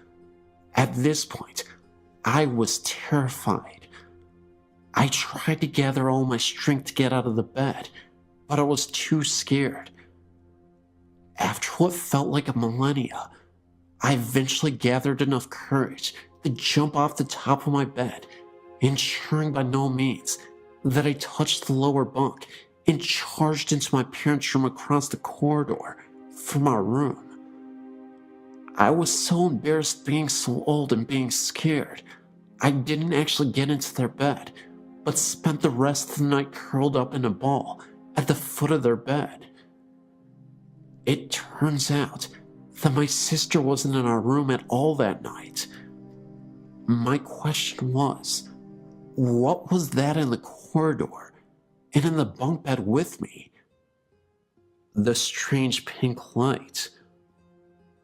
At this point, I was terrified. I tried to gather all my strength to get out of the bed, but I was too scared. After what felt like a millennia, I eventually gathered enough courage to jump off the top of my bed, ensuring by no means that I touched the lower bunk and charged into my parents' room across the corridor from our room. I was so embarrassed being so old and being scared, I didn't actually get into their bed, but spent the rest of the night curled up in a ball at the foot of their bed. It turns out that my sister wasn't in our room at all that night. My question was, what was that in the corridor and in the bunk bed with me? The strange pink light.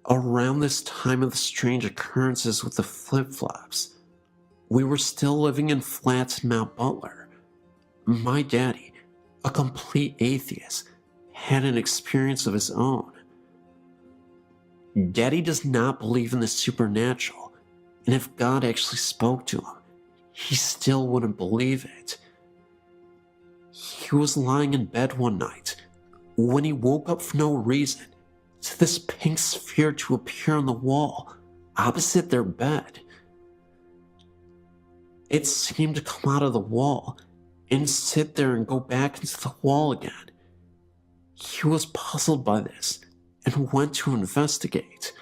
Around this time of the strange occurrences with the flip-flops, we were still living in flats in Mount Butler. My daddy, a complete atheist, had an experience of his own. Daddy does not believe in the supernatural, and if God actually spoke to him, he still wouldn't believe it. He was lying in bed one night when he woke up for no reason to this pink sphere to appear on the wall opposite their bed. It seemed to come out of the wall and sit there and go back into the wall again. He was puzzled by this and went to investigate.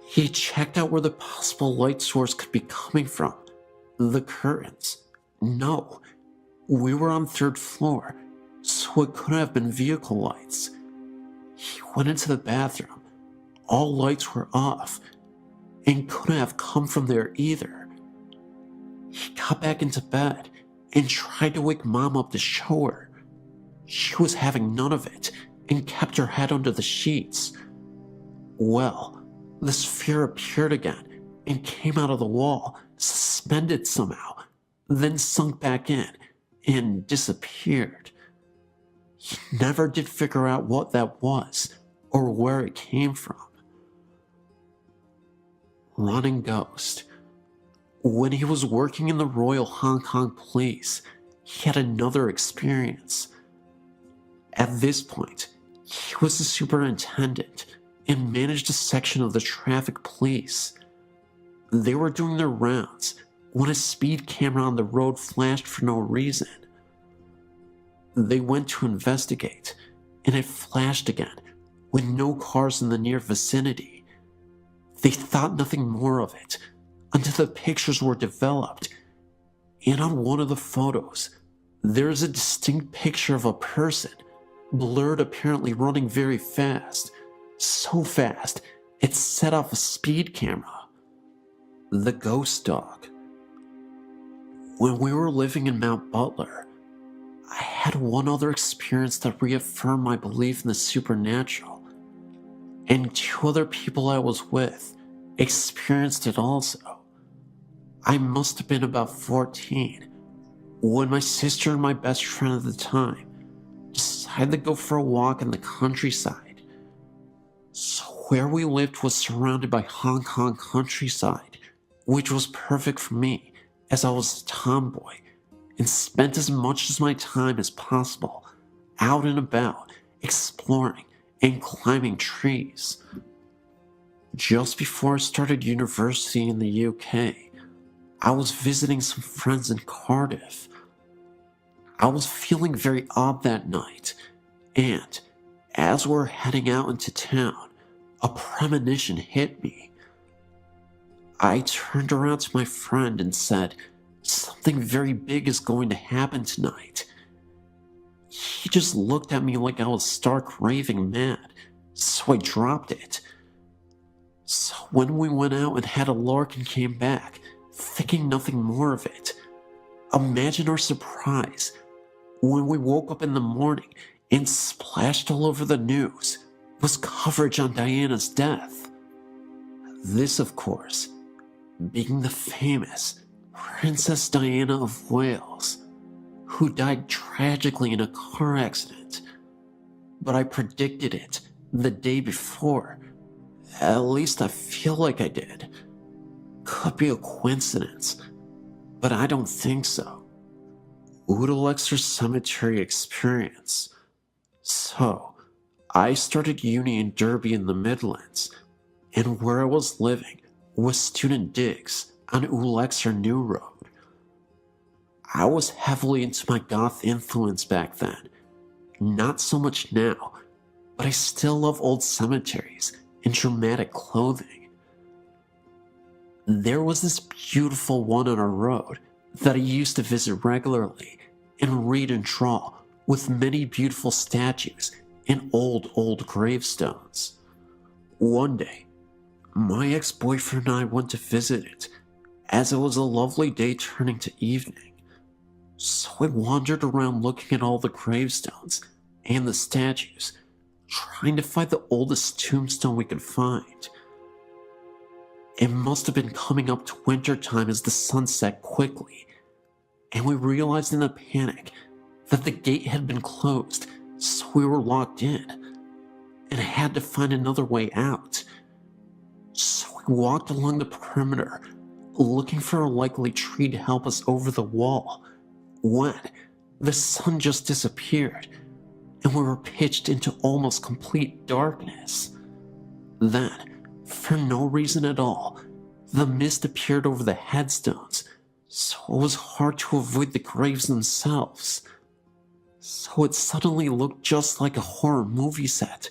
He checked out where the possible light source could be coming from. The curtains. No, we were on 3rd floor, so it couldn't have been vehicle lights. He went into the bathroom. All lights were off, and couldn't have come from there either. He got back into bed and tried to wake Mom up to show her. She was having none of it and kept her head under the sheets. Well, the sphere appeared again and came out of the wall, suspended somehow, then sunk back in and disappeared. He never did figure out what that was or where it came from. Running ghost. When he was working in the Royal Hong Kong Police, he had another experience. At this point, he was the superintendent and managed a section of the traffic police. They were doing their rounds when a speed camera on the road flashed for no reason. They went to investigate, and it flashed again with no cars in the near vicinity. They thought nothing more of it until the pictures were developed, and on one of the photos, there is a distinct picture of a person, blurred, apparently running very fast, so fast it set off a speed camera. The ghost dog. when we were living in Mount Butler, I had one other experience that reaffirmed my belief in the supernatural, and 2 other people I was with experienced it also. I must have been about 14 when my sister and my best friend at the time decided to go for a walk in the countryside. So where we lived was surrounded by Hong Kong countryside, which was perfect for me as I was a tomboy and spent as much of my time as possible out and about, exploring and climbing trees. Just before I started university in the UK, I was visiting some friends in Cardiff. I was feeling very odd that night, and as we were heading out into town, a premonition hit me. I turned around to my friend and said, "Something very big is going to happen tonight." He just looked at me like I was stark raving mad, so I dropped it. So when we went out and had a lark and came back, thinking nothing more of it, imagine our surprise when we woke up in the morning and splashed all over the news was coverage on Diana's death. This, of course, being the famous Princess Diana of Wales, who died tragically in a car accident. But I predicted it the day before. At least I feel like I did. Could be a coincidence, but I don't think so. Oodalexer Cemetery experience. So, I started uni in Derby in the Midlands, and where I was living was student digs on Oodalexer New Road. I was heavily into my goth influence back then. Not so much now, but I still love old cemeteries and dramatic clothing. There was this beautiful one on our road that I used to visit regularly and read and draw, with many beautiful statues and old gravestones. One day, my ex-boyfriend and I went to visit it, as it was a lovely day turning to evening. So I wandered around looking at all the gravestones and the statues, trying to find the oldest tombstone we could find. It must have been coming up to winter time as the sun set quickly, and we realized in a panic that the gate had been closed, so we were locked in, and I had to find another way out. So we walked along the perimeter, looking for a likely tree to help us over the wall, when the sun just disappeared, and we were pitched into almost complete darkness. Then, for no reason at all, the mist appeared over the headstones, so it was hard to avoid the graves themselves. So it suddenly looked just like a horror movie set,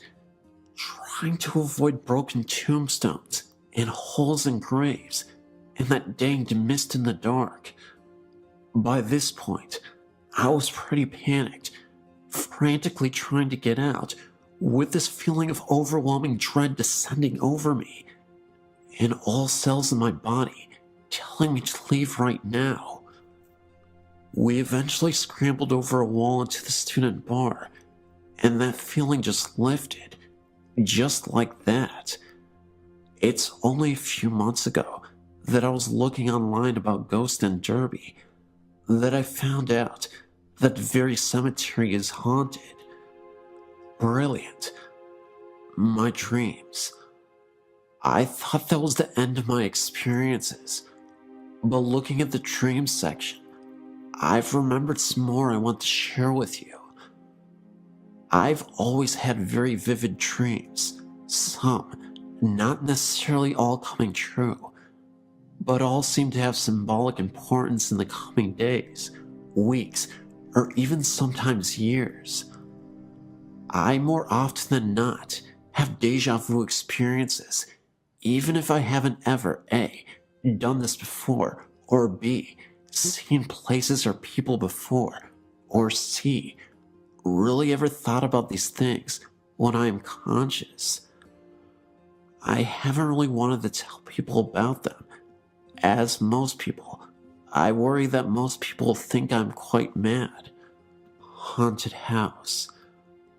trying to avoid broken tombstones and holes in graves and that danged mist in the dark. By this point, I was pretty panicked, frantically trying to get out, with this feeling of overwhelming dread descending over me, and all cells in my body telling me to leave right now. We eventually scrambled over a wall into the student bar, and that feeling just lifted, just like that. It's only a few months ago that I was looking online about ghosts in Derby that I found out that very cemetery is haunted. Brilliant. My dreams. I thought that was the end of my experiences, but looking at the dreams section, I've remembered some more I want to share with you. I've always had very vivid dreams, some not necessarily all coming true, but all seem to have symbolic importance in the coming days, weeks, or even sometimes years. I more often than not have deja vu experiences, even if I haven't ever A, done this before, or B, seen places or people before, or C, really ever thought about these things when I am conscious. I haven't really wanted to tell people about them, as most people, I worry that most people think I'm quite mad. Haunted house.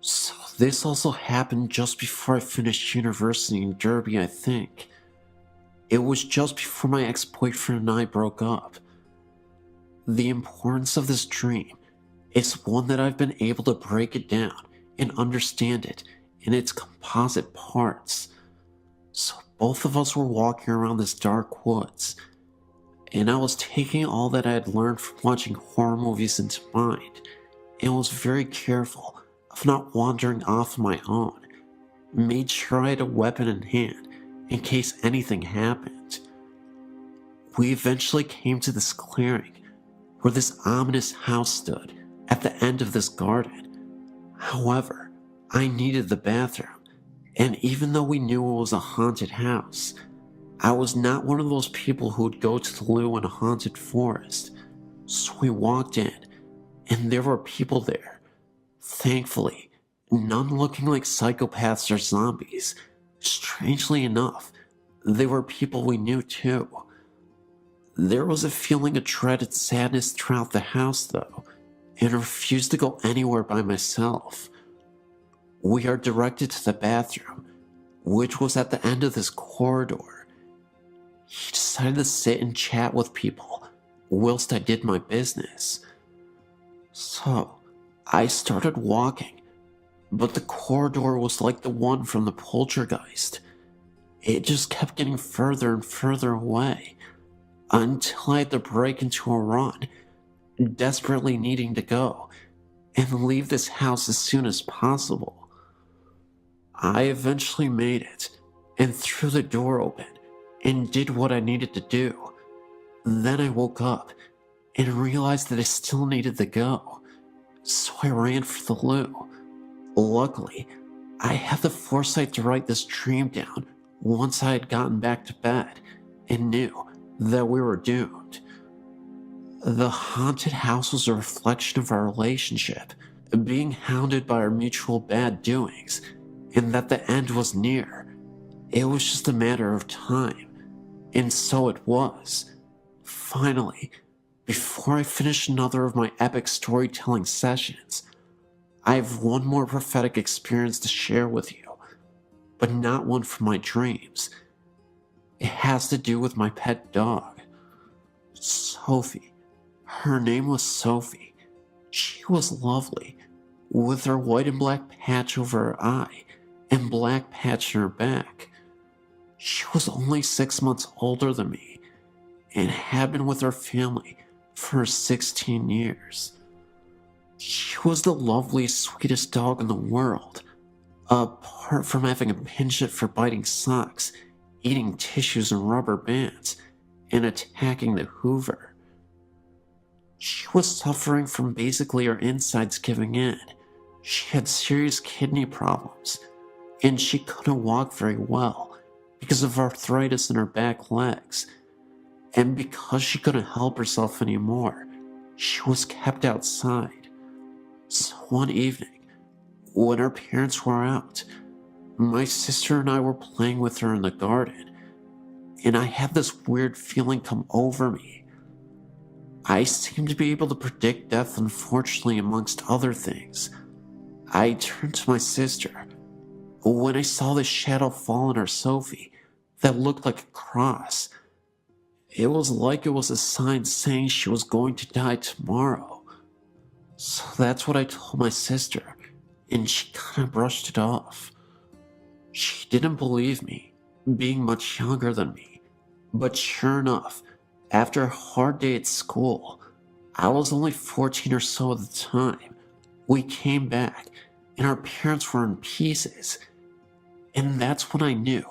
So this also happened just before I finished university in Derby, I think. It was just before my ex-boyfriend and I broke up. The importance of this dream is one that I've been able to break it down and understand it in its composite parts. So both of us were walking around this dark woods, and I was taking all that I had learned from watching horror movies into mind, and was very careful of not wandering off on my own. Made sure I had a weapon in hand in case anything happened. We eventually came to this clearing where this ominous house stood at the end of this garden. However, I needed the bathroom, and even though we knew it was a haunted house, I was not one of those people who would go to the loo in a haunted forest. So we walked in, and there were people there. Thankfully, none looking like psychopaths or zombies. Strangely enough, they were people we knew too. There was a feeling of dreaded sadness throughout the house though, and I refused to go anywhere by myself. We are directed to the bathroom, which was at the end of this corridor. He decided to sit and chat with people whilst I did my business. So, I started walking, but the corridor was like the one from the Poltergeist. It just kept getting further and further away, until I had to break into a run, desperately needing to go and leave this house as soon as possible. I eventually made it and threw the door open and did what I needed to do. Then I woke up and realized that I still needed to go, so I ran for the loo. Luckily, I had the foresight to write this dream down once I had gotten back to bed and knew that we were doomed. The haunted house was a reflection of our relationship, being hounded by our mutual bad doings, and that the end was near. It was just a matter of time, and so it was. Finally, before I finish another of my epic storytelling sessions, I have one more prophetic experience to share with you, but not one from my dreams. It has to do with my pet dog, Sophie. Her name was Sophie. She was lovely, with her white and black patch over her eye and black patch in her back. She was only 6 months older than me and had been with her family for 16 years. She was the loveliest, sweetest dog in the world, apart from having a penchant for biting socks, eating tissues and rubber bands, and attacking the Hoover. She was suffering from basically her insides giving in. She had serious kidney problems, and she couldn't walk very well because of arthritis in her back legs. And because she couldn't help herself anymore, she was kept outside. So one evening, when her parents were out, my sister and I were playing with her in the garden, and I had this weird feeling come over me. I seemed to be able to predict death, unfortunately, amongst other things. I turned to my sister when I saw this shadow fall on her Sophie that looked like a cross. It was like it was a sign saying she was going to die tomorrow. So that's what I told my sister, and she kind of brushed it off. She didn't believe me, being much younger than me. But sure enough, after a hard day at school, I was only 14 or so at the time, we came back and our parents were in pieces. And that's when I knew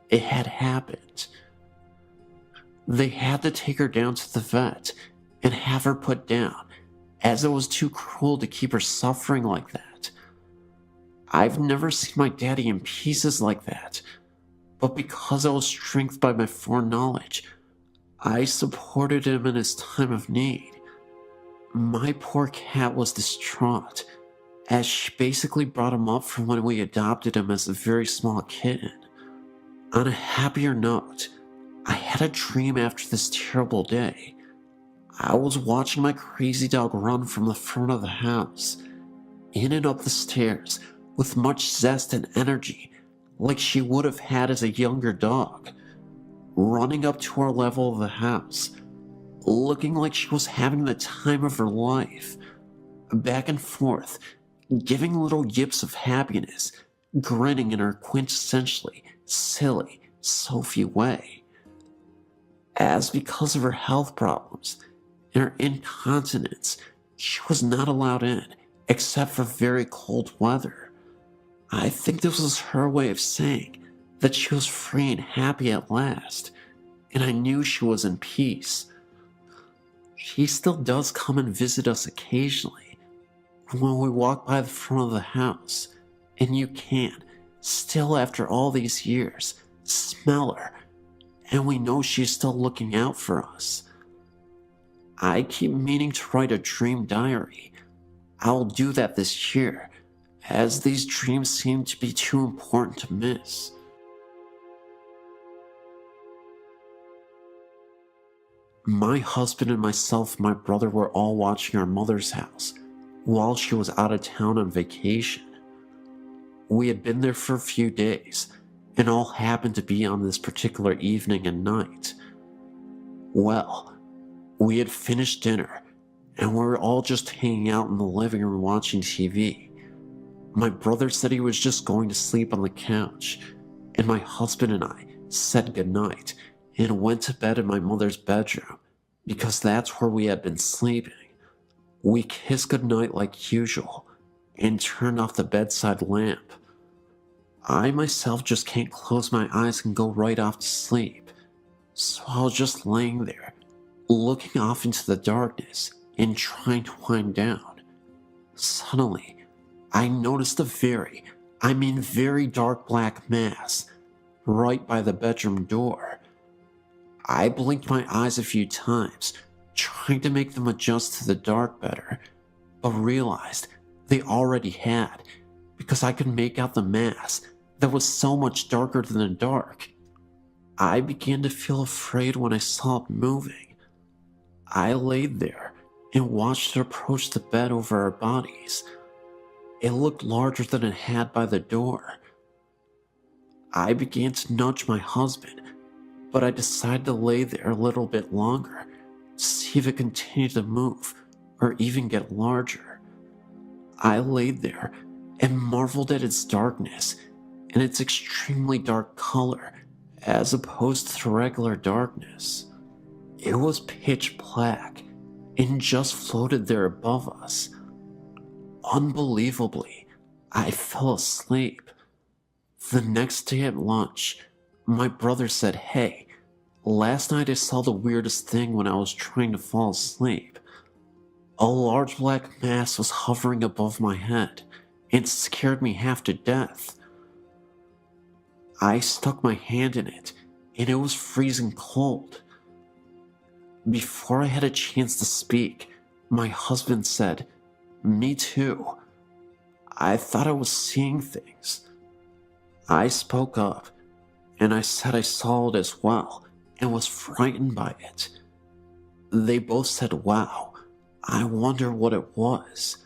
it had happened. They had to take her down to the vet and have her put down, as it was too cruel to keep her suffering like that. I've never seen my daddy in pieces like that, but because I was strengthened by my foreknowledge, I supported him in his time of need. My poor cat was distraught, as she basically brought him up from when we adopted him as a very small kitten. On a happier note, I had a dream after this terrible day. I was watching my crazy dog run from the front of the house, in and up the stairs, with much zest and energy, like she would have had as a younger dog, running up to our level of the house, looking like she was having the time of her life, back and forth, giving little yips of happiness, grinning in her quintessentially silly, Sophie way. As because of her health problems and her incontinence, she was not allowed in except for very cold weather. I think this was her way of saying that she was free and happy at last, and I knew she was in peace. She still does come and visit us occasionally when we walk by the front of the house, and you can, still after all these years, smell her, and we know she's still looking out for us. I keep meaning to write a dream diary. I'll do that this year, as these dreams seem to be too important to miss. My husband and myself and my brother were all watching our mother's house while she was out of town on vacation. We had been there for a few days, and all happened to be on this particular evening and night. Well, we had finished dinner, and we were all just hanging out in the living room watching TV. My brother said he was just going to sleep on the couch, and my husband and I said goodnight and went to bed in my mother's bedroom, because that's where we had been sleeping. We kissed goodnight like usual, and turned off the bedside lamp. I myself just can't close my eyes and go right off to sleep, so I was just laying there, looking off into the darkness and trying to wind down. Suddenly, I noticed a very dark black mass right by the bedroom door. I blinked my eyes a few times, trying to make them adjust to the dark better, but realized they already had, because I could make out the mass that was so much darker than the dark. I began to feel afraid when I saw it moving. I laid there and watched it approach the bed over our bodies. It looked larger than it had by the door. I began to nudge my husband, but I decided to lay there a little bit longer to see if it continued to move or even get larger. I laid there and marveled at its darkness and its extremely dark color as opposed to the regular darkness. It was pitch black and just floated there above us. Unbelievably, I fell asleep. The next day at lunch, my brother said, "Hey, last night I saw the weirdest thing when I was trying to fall asleep. A large black mass was hovering above my head and scared me half to death." I stuck my hand in it, and it was freezing cold. Before I had a chance to speak, my husband said, "Me too. I thought I was seeing things." I spoke up, and I said I saw it as well and was frightened by it. They both said, "Wow, I wonder what it was."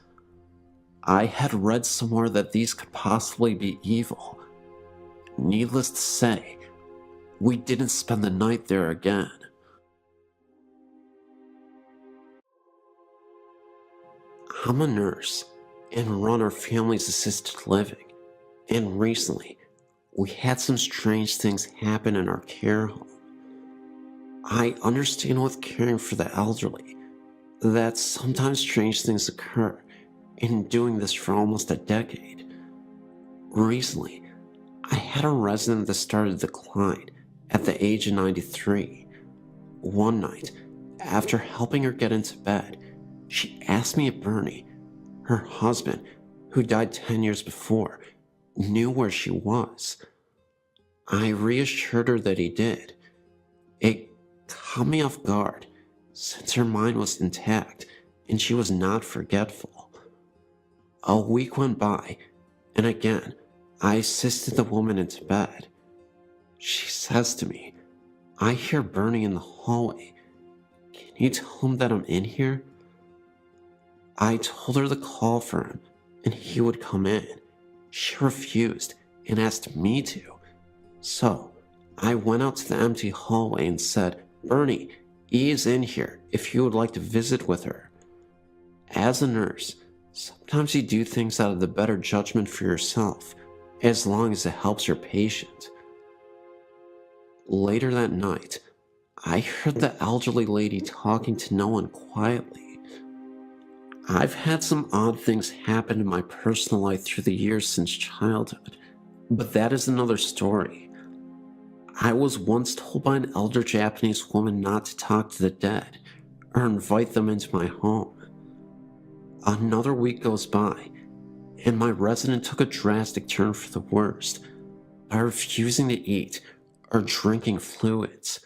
I had read somewhere that these could possibly be evil. Needless to say, we didn't spend the night there again. I'm a nurse and run our family's assisted living, and recently we had some strange things happen in our care home. I understand with caring for the elderly that sometimes strange things occur, in doing this for almost a decade. Recently, I had a resident that started to decline at the age of 93. One night, after helping her get into bed, she asked me if Bernie, her husband, who died 10 years before, knew where she was. I reassured her that he did. It caught me off guard, since her mind was intact and she was not forgetful. A week went by, and again, I assisted the woman into bed. She says to me, "I hear Bernie in the hallway. Can you tell him that I'm in here? I told her to call for him and he would come in. She refused and asked me to. So I went out to the empty hallway and said, Bernie, E is in here if you would like to visit with her. As a nurse, sometimes you do things out of the better judgment for yourself, as long as it helps your patient. Later that night, I heard the elderly lady talking to no one quietly. I've had some odd things happen in my personal life through the years since childhood, but that is another story. I was once told by an elder Japanese woman not to talk to the dead or invite them into my home. Another week goes by, and my resident took a drastic turn for the worst by refusing to eat or drinking fluids.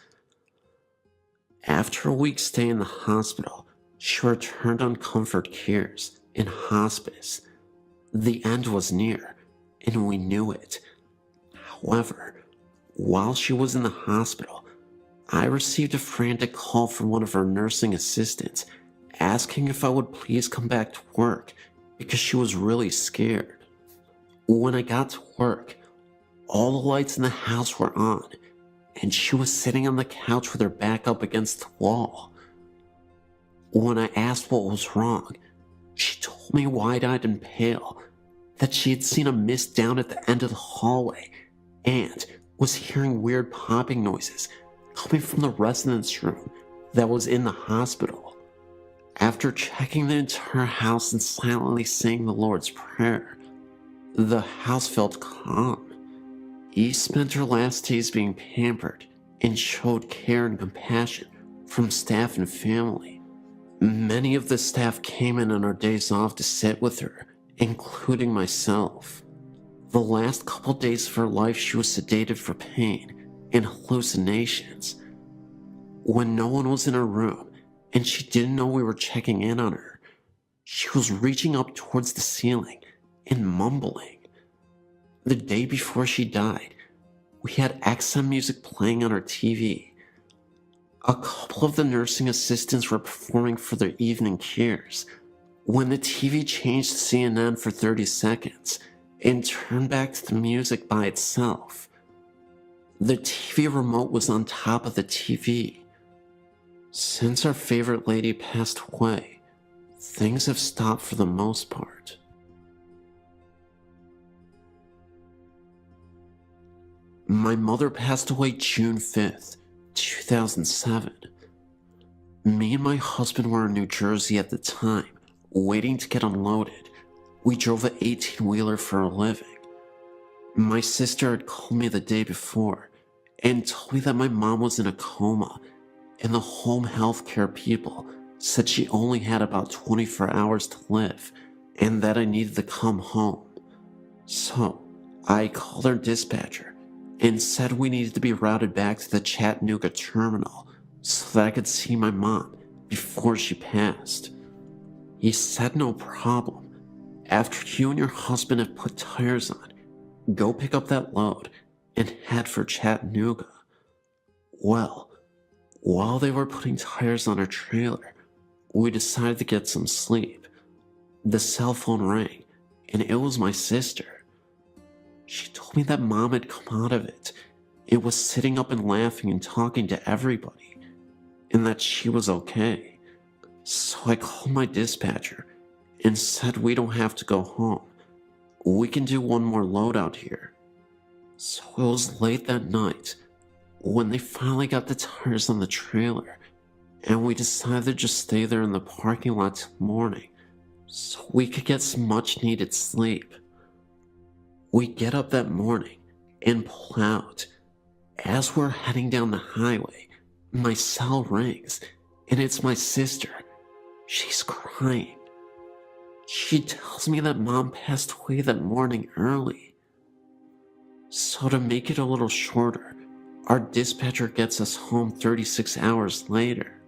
After a week's stay in the hospital, she returned on comfort cares in hospice. The end was near, and we knew it. However, while she was in the hospital, I received a frantic call from one of her nursing assistants asking if I would please come back to work because she was really scared. When I got to work, all the lights in the house were on, and she was sitting on the couch with her back up against the wall. When I asked what was wrong, she told me wide-eyed and pale that she had seen a mist down at the end of the hallway and was hearing weird popping noises coming from the residence room that was in the hospital. After checking the entire house and silently saying the Lord's Prayer, the house felt calm. Eve spent her last days being pampered and showed care and compassion from staff and family. Many of the staff came in on our days off to sit with her, including myself. The last couple days of her life she was sedated for pain and hallucinations. When no one was in her room and she didn't know we were checking in on her, she was reaching up towards the ceiling and mumbling. The day before she died, we had XM music playing on our TV. A couple of the nursing assistants were performing for their evening cares when the TV changed to CNN for 30 seconds and turned back to the music by itself. The TV remote was on top of the TV. Since our favorite lady passed away, things have stopped for the most part. My mother passed away June 5th, 2007. Me and my husband were in New Jersey at the time, waiting to get unloaded. We drove an 18-wheeler for a living. My sister had called me the day before and told me that my mom was in a coma and the home healthcare people said she only had about 24 hours to live and that I needed to come home. So I called our dispatcher and said we needed to be routed back to the Chattanooga terminal so that I could see my mom before she passed. He said no problem. After you and your husband have put tires on, go pick up that load and head for Chattanooga. Well, while they were putting tires on our trailer, we decided to get some sleep. The cell phone rang, and it was my sister. She told me that Mom had come out of it. It was sitting up and laughing and talking to everybody, and that she was okay. So I called my dispatcher and said we don't have to go home. We can do one more load out here. So it was late that night when they finally got the tires on the trailer, and we decided to just stay there in the parking lot till morning so we could get some much needed sleep. We get up that morning and pull out. As we're heading down the highway, my cell rings, and it's my sister. She's crying. She tells me that Mom passed away that morning early. So to make it a little shorter, our dispatcher gets us home 36 hours later.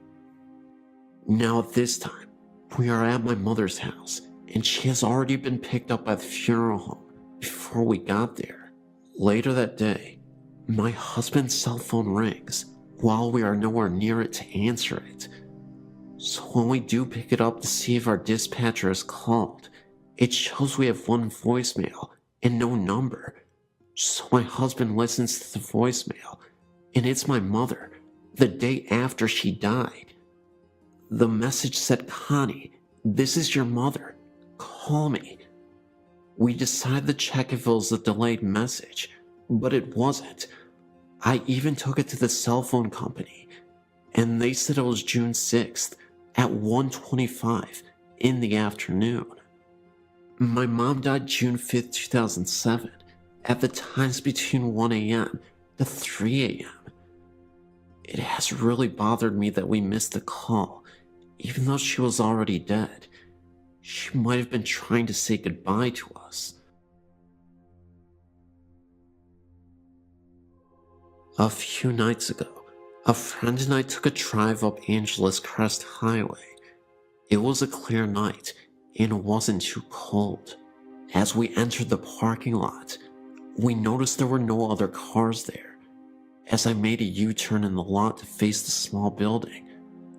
Now at this time, we are at my mother's house, and she has already been picked up by the funeral home before we got there. Later that day, my husband's cell phone rings while we are nowhere near it to answer it. So when we do pick it up to see if our dispatcher is called, it shows we have one voicemail and no number. So my husband listens to the voicemail, and it's my mother, the day after she died. The message said, "Connie, this is your mother. Call me." We decided to check if it was a delayed message, but it wasn't. I even took it to the cell phone company, and they said it was June 6th at 1:25 in the afternoon. My mom died June 5th, 2007, at the times between 1 a.m. to 3 a.m. It has really bothered me that we missed the call, even though she was already dead. She might have been trying to say goodbye to us. A few nights ago, a friend and I took a drive up Angeles Crest Highway. It was a clear night, and it wasn't too cold. As we entered the parking lot, we noticed there were no other cars there. As I made a U-turn in the lot to face the small building,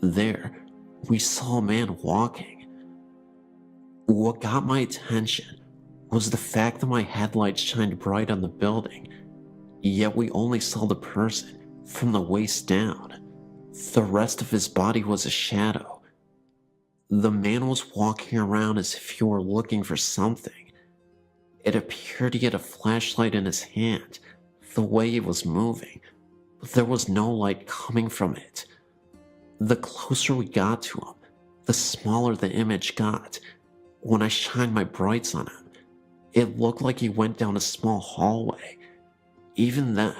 there, we saw a man walking. What got my attention was the fact that my headlights shined bright on the building, yet we only saw the person from the waist down. The rest of his body was a shadow. The man was walking around as if he were looking for something. It appeared he had a flashlight in his hand, the way he was moving, but there was no light coming from it. The closer we got to him, the smaller the image got. When I shined my brights on him, it looked like he went down a small hallway. Even then,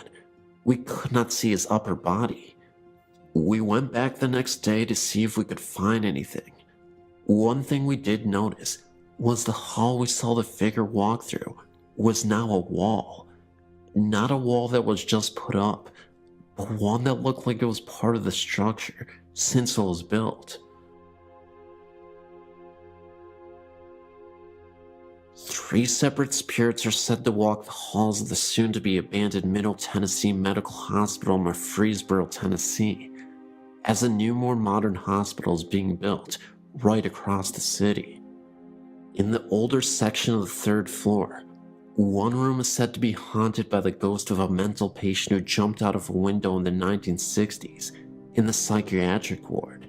we could not see his upper body. We went back the next day to see if we could find anything. One thing we did notice was the hall we saw the figure walk through was now a wall. Not a wall that was just put up, but one that looked like it was part of the structure since it was built. 3 separate spirits are said to walk the halls of the soon-to-be abandoned Middle Tennessee Medical Hospital in Murfreesboro, Tennessee, as a new, more modern hospital is being built right across the city. In the older section of the 3rd floor, one room is said to be haunted by the ghost of a mental patient who jumped out of a window in the 1960s in the psychiatric ward.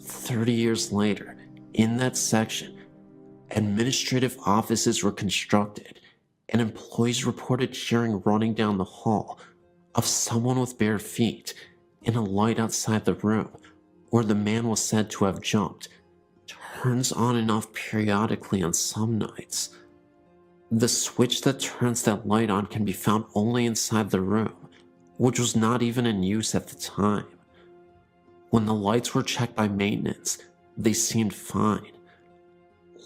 30 years later, in that section, administrative offices were constructed, and employees reported hearing running down the hall of someone with bare feet and a light outside the room where the man was said to have jumped turns on and off periodically on some nights. The switch that turns that light on can be found only inside the room, which was not even in use at the time. When the lights were checked by maintenance, they seemed fine.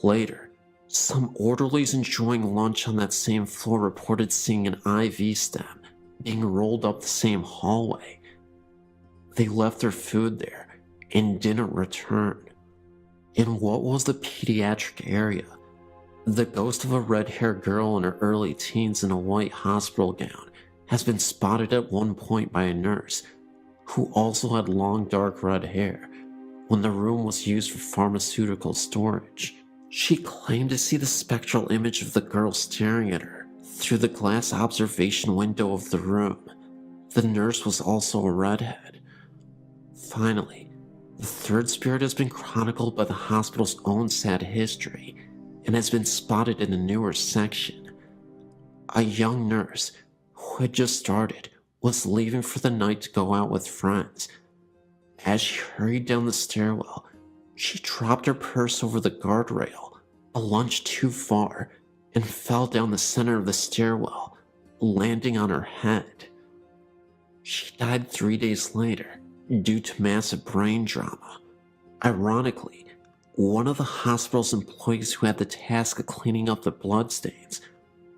Later, some orderlies enjoying lunch on that same floor reported seeing an IV stem being rolled up the same hallway. They left their food there and didn't return. In what was the pediatric area, the ghost of a red-haired girl in her early teens in a white hospital gown has been spotted at one point by a nurse who also had long dark red hair when the room was used for pharmaceutical storage. She claimed to see the spectral image of the girl staring at her through the glass observation window of the room. The nurse was also a redhead. Finally, the 3rd spirit has been chronicled by the hospital's own sad history and has been spotted in a newer section. A young nurse who had just started was leaving for the night to go out with friends. As she hurried down the stairwell, she dropped her purse over the guardrail, a lunge too far, and fell down the center of the stairwell, landing on her head. She died 3 days later due to massive brain trauma. Ironically, one of the hospital's employees who had the task of cleaning up the bloodstains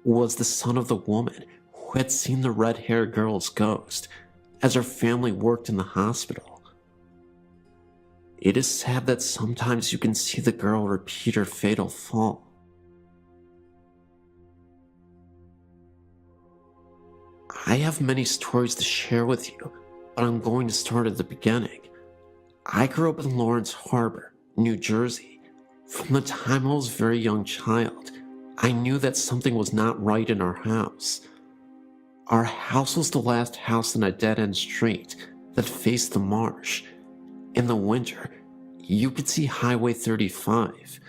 was the son of the woman who had seen the red-haired girl's ghost, as her family worked in the hospital. It is sad that sometimes you can see the girl repeat her fatal fall. I have many stories to share with you, but I'm going to start at the beginning. I grew up in Lawrence Harbor, New Jersey. From the time I was a very young child, I knew that something was not right in our house. Our house was the last house in a dead-end street that faced the marsh. In the winter, you could see Highway 35.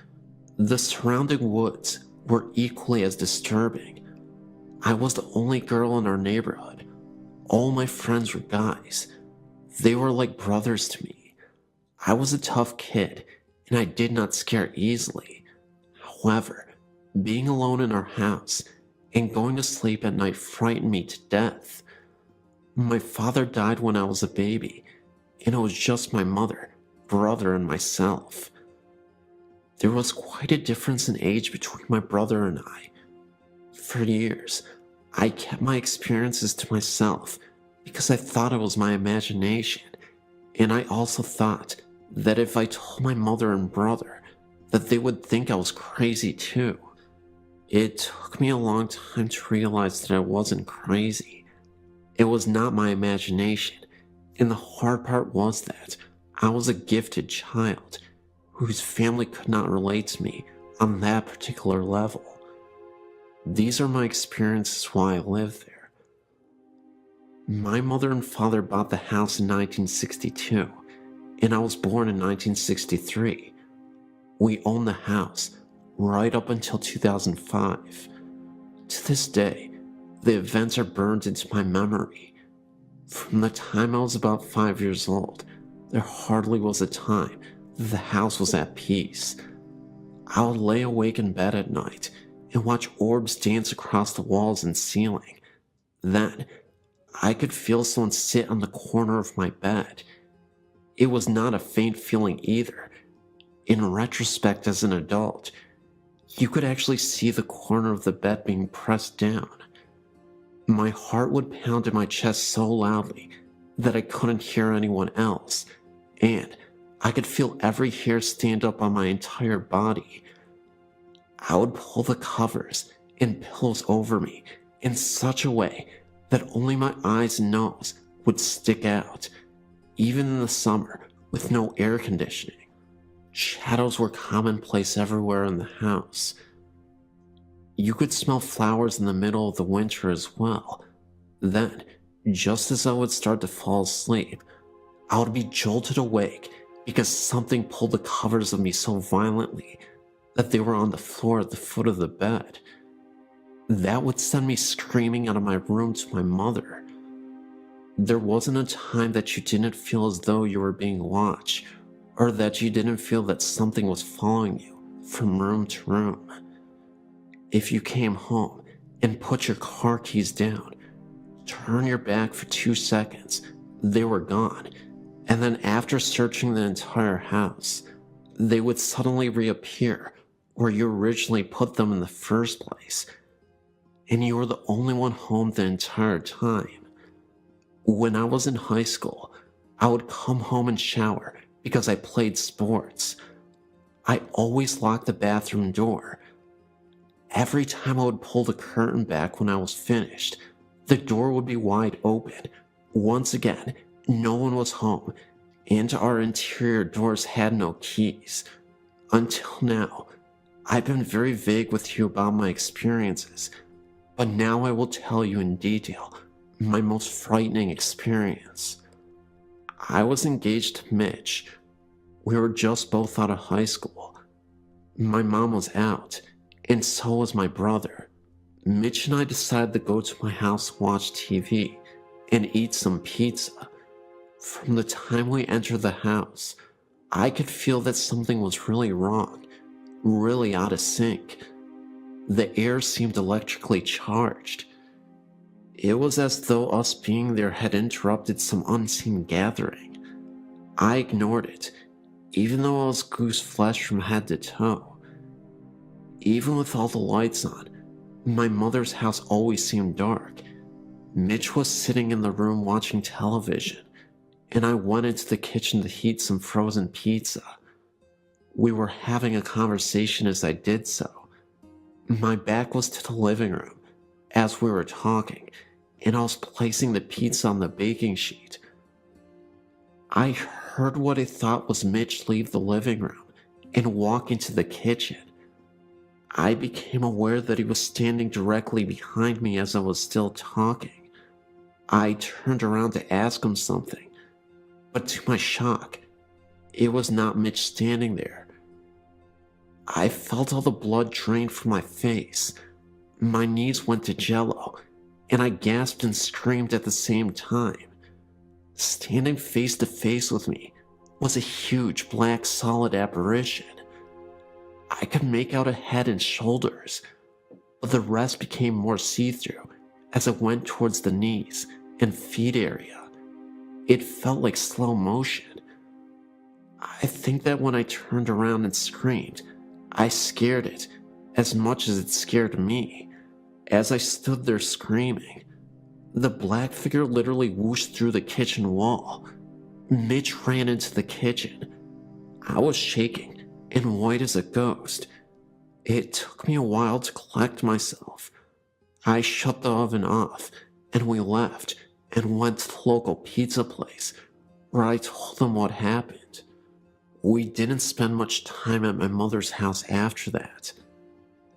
The surrounding woods were equally as disturbing. I was the only girl in our neighborhood. All my friends were guys. They were like brothers to me. I was a tough kid, and I did not scare easily. However, being alone in our house and going to sleep at night frightened me to death. My father died when I was a baby, and it was just my mother, brother, and myself. There was quite a difference in age between my brother and I. For years, I kept my experiences to myself because I thought it was my imagination, and I also thought that if I told my mother and brother, that they would think I was crazy too. It took me a long time to realize that I wasn't crazy. It was not my imagination, and the hard part was that I was a gifted child whose family could not relate to me on that particular level. These are my experiences while I lived there. My mother and father bought the house in 1962, and I was born in 1963. We owned the house right up until 2005. To this day, the events are burned into my memory. From the time I was about 5 years old, there hardly was a time that the house was at peace. I would lay awake in bed at night and watch orbs dance across the walls and ceiling. Then, I could feel someone sit on the corner of my bed. It was not a faint feeling either. In retrospect, as an adult, you could actually see the corner of the bed being pressed down. My heart would pound in my chest so loudly that I couldn't hear anyone else, and I could feel every hair stand up on my entire body. I would pull the covers and pillows over me in such a way that only my eyes and nose would stick out, even in the summer with no air conditioning. Shadows were commonplace everywhere in the house. You could smell flowers in the middle of the winter as well. Then, just as I would start to fall asleep, I would be jolted awake because something pulled the covers of me so violently that they were on the floor at the foot of the bed. That would send me screaming out of my room to my mother. There wasn't a time that you didn't feel as though you were being watched, or that you didn't feel that something was following you from room to room. If you came home and put your car keys down, turn your back for 2 seconds, they were gone, and then after searching the entire house, they would suddenly reappear where you originally put them in the first place, and you were the only one home the entire time. When I was in high school, I would come home and shower because I played sports. I always locked the bathroom door. Every time I would pull the curtain back when I was finished, the door would be wide open. Once again, no one was home, and our interior doors had no keys. Until now, I've been very vague with you about my experiences, but now I will tell you in detail my most frightening experience. I was engaged to Mitch. We were just both out of high school. My mom was out, and so was my brother. Mitch and I decided to go to my house to watch TV and eat some pizza. From the time we entered the house, I could feel that something was really wrong, really out of sync. The air seemed electrically charged. It was as though us being there had interrupted some unseen gathering. I ignored it, even though I was goose flesh from head to toe. Even with all the lights on, my mother's house always seemed dark. Mitch was sitting in the room watching television, and I went into the kitchen to heat some frozen pizza. We were having a conversation as I did so. My back was to the living room as we were talking, and I was placing the pizza on the baking sheet. I heard what I thought was Mitch leave the living room and walk into the kitchen. I became aware that he was standing directly behind me as I was still talking. I turned around to ask him something, but to my shock, it was not Mitch standing there. I felt all the blood drain from my face. My knees went to jello, and I gasped and screamed at the same time. Standing face to face with me was a huge black solid apparition. I could make out a head and shoulders, but the rest became more see-through as I went towards the knees and feet area. It felt like slow motion. I think that when I turned around and screamed, I scared it as much as it scared me. As I stood there screaming, the black figure literally whooshed through the kitchen wall. Mitch ran into the kitchen. I was shaking and white as a ghost. It took me a while to collect myself. I shut the oven off and we left and went to the local pizza place where I told them what happened. We didn't spend much time at my mother's house after that.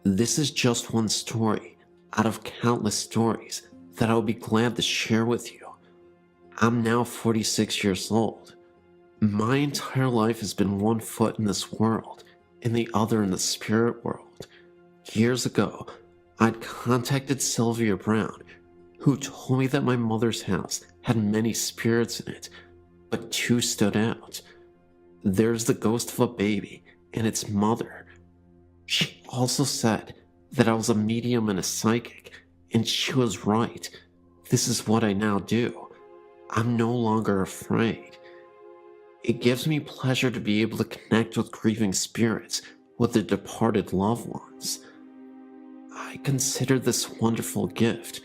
This is just one story out of countless stories that I would be glad to share with you. I'm now 46 years old. My entire life has been one foot in this world and the other in the spirit world. Years ago, I'd contacted Sylvia Brown, who told me that my mother's house had many spirits in it, but two stood out. There's the ghost of a baby and its mother. She also said that I was a medium and a psychic, and she was right. This is what I now do. I'm no longer afraid. It gives me pleasure to be able to connect with grieving spirits with their departed loved ones. I consider this wonderful gift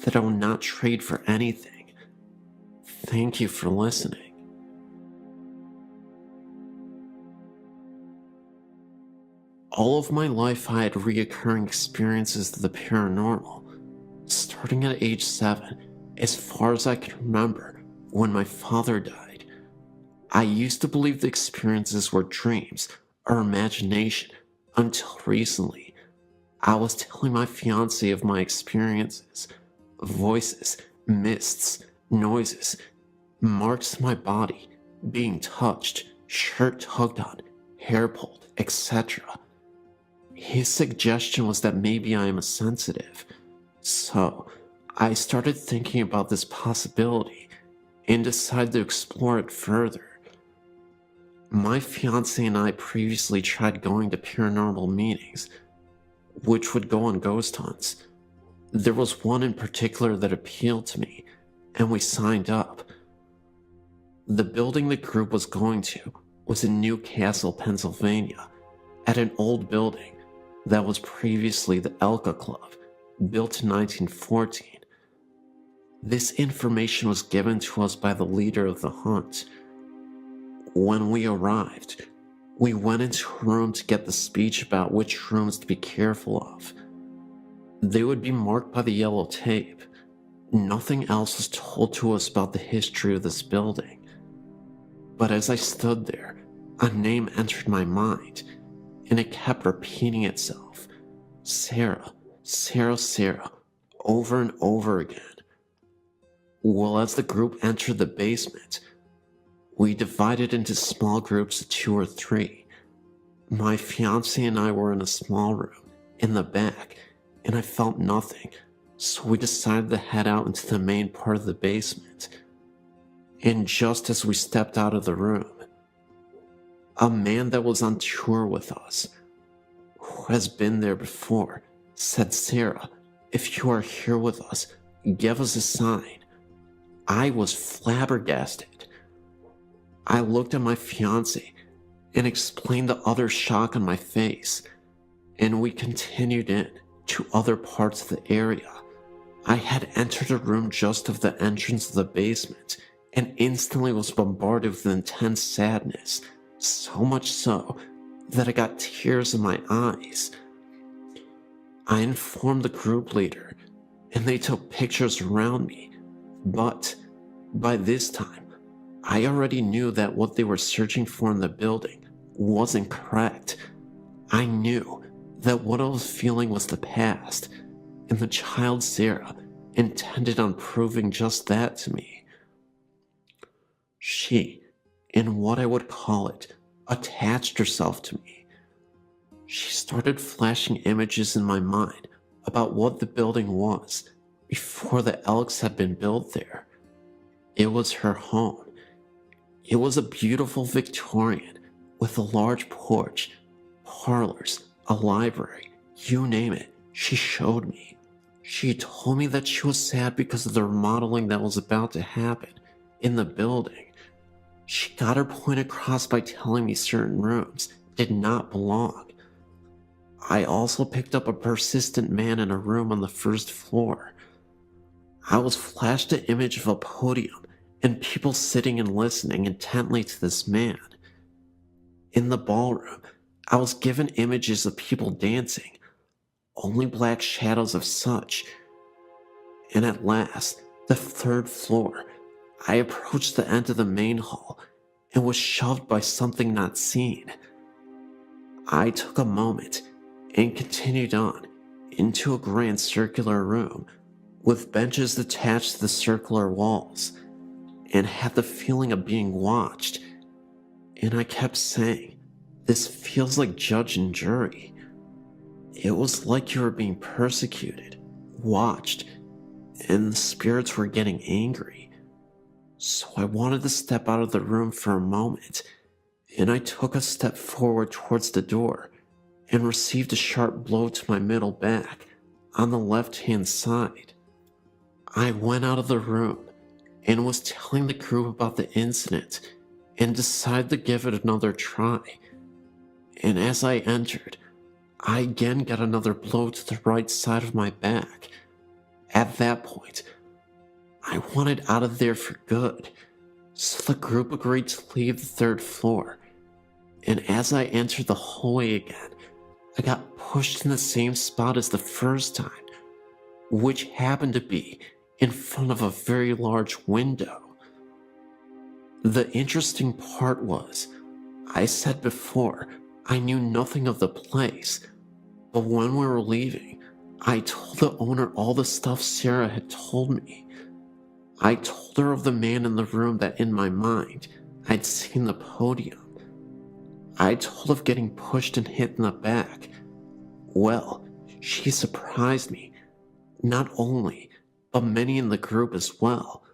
that I will not trade for anything. Thank you for listening. All of my life I had reoccurring experiences of the paranormal, starting at age 7, as far as I can remember, when my father died. I used to believe the experiences were dreams or imagination until recently. I was telling my fiancé of my experiences, voices, mists, noises, marks on my body, being touched, shirt tugged on, hair pulled, etc. His suggestion was that maybe I am a sensitive. So, I started thinking about this possibility and decided to explore it further. My fiancé and I previously tried going to paranormal meetings, which would go on ghost hunts. There was one in particular that appealed to me, and we signed up. The building the group was going to was in Newcastle, Pennsylvania, at an old building that was previously the Elka Club, built in 1914. This information was given to us by the leader of the hunt. When we arrived, we went into a room to get the speech about which rooms to be careful of. They would be marked by the yellow tape. Nothing else was told to us about the history of this building. But as I stood there, a name entered my mind, and it kept repeating itself. Sarah, Sarah, Sarah, over and over again. Well, as the group entered the basement, we divided into small groups of 2 or 3. My fiancé and I were in a small room, in the back, and I felt nothing, so we decided to head out into the main part of the basement. And just as we stepped out of the room, a man that was on tour with us, who has been there before, said, "Sarah, if you are here with us, give us a sign." I was flabbergasted. I looked at my fiancé and explained the utter shock on my face, and we continued in to other parts of the area. I had entered a room just of the entrance of the basement and instantly was bombarded with intense sadness, so much so that I got tears in my eyes. I informed the group leader, and they took pictures around me, but by this time, I already knew that what they were searching for in the building wasn't correct. I knew that what I was feeling was the past, and the child Sarah intended on proving just that to me. She, in what I would call it, attached herself to me. She started flashing images in my mind about what the building was before the Elks had been built there. It was her home. It was a beautiful Victorian with a large porch, parlors, a library, you name it, she showed me. She told me that she was sad because of the remodeling that was about to happen in the building. She got her point across by telling me certain rooms did not belong. I also picked up a persistent man in a room on the first floor. I was flashed an image of a podium and people sitting and listening intently to this man. In the ballroom, I was given images of people dancing, only black shadows of such. And at last, the third floor, I approached the end of the main hall and was shoved by something not seen. I took a moment and continued on into a grand circular room with benches attached to the circular walls, and had the feeling of being watched. And I kept saying, this feels like judge and jury. It was like you were being persecuted, watched, and the spirits were getting angry. So I wanted to step out of the room for a moment, and I took a step forward towards the door and received a sharp blow to my middle back on the left-hand side. I went out of the room and was telling the group about the incident and decided to give it another try. And as I entered, I again got another blow to the right side of my back. At that point, I wanted out of there for good, so the group agreed to leave the third floor. And as I entered the hallway again, I got pushed in the same spot as the first time, which happened to be in front of a very large window. The interesting part was, I said before, I knew nothing of the place, but when we were leaving, I told the owner all the stuff Sarah had told me. I told her of the man in the room that in my mind, I'd seen the podium. I told of getting pushed and hit in the back. Well, she surprised me, not only, but many in the group as well.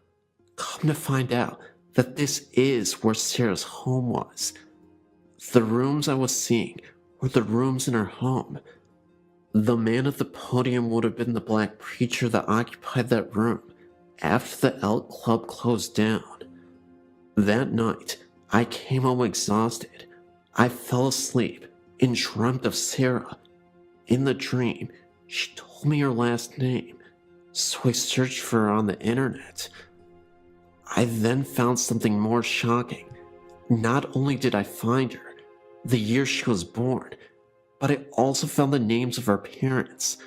Come to find out that this is where Sarah's home was. The rooms I was seeing were the rooms in her home. The man at the podium would have been the black preacher that occupied that room after the Elk Club closed down. That night, I came home exhausted. I fell asleep and dreamt of Sarah. In the dream, she told me her last name, so I searched for her on the internet. I then found something more shocking. Not only did I find her, the year she was born, but I also found the names of her parents.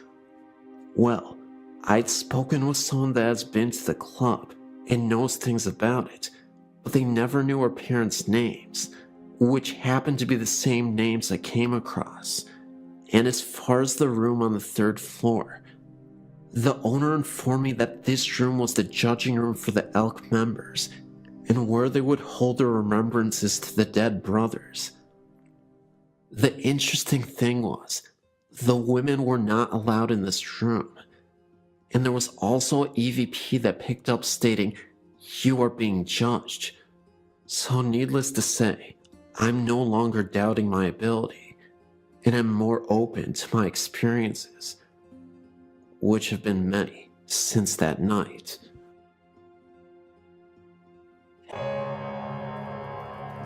Well, I'd spoken with someone that has been to the club and knows things about it, but they never knew her parents' names, which happened to be the same names I came across. And as far as the room on the third floor, the owner informed me that this room was the judging room for the Elk members, and where they would hold their remembrances to the dead brothers. The interesting thing was, the women were not allowed in this room, and there was also an EVP that picked up stating, "You are being judged." So needless to say, I'm no longer doubting my ability, and am more open to my experiences, which have been many since that night.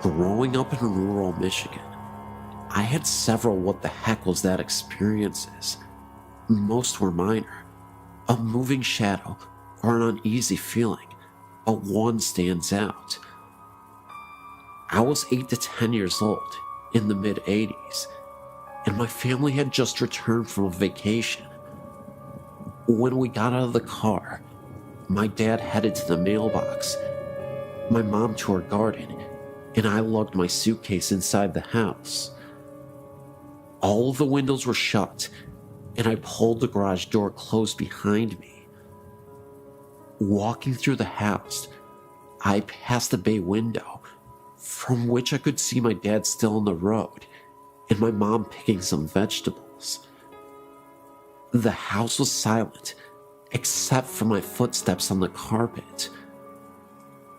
Growing up in rural Michigan, I had several what the heck was that experiences. Most were minor, a moving shadow or an uneasy feeling, but one stands out. I was 8 to 10 years old in the mid-80s, and my family had just returned from a vacation. When we got out of the car, my dad headed to the mailbox, my mom to her garden, and I lugged my suitcase inside the house. All of the windows were shut, and I pulled the garage door closed behind me. Walking through the house, I passed a bay window, from which I could see my dad still on the road, and my mom picking some vegetables. The house was silent, except for my footsteps on the carpet.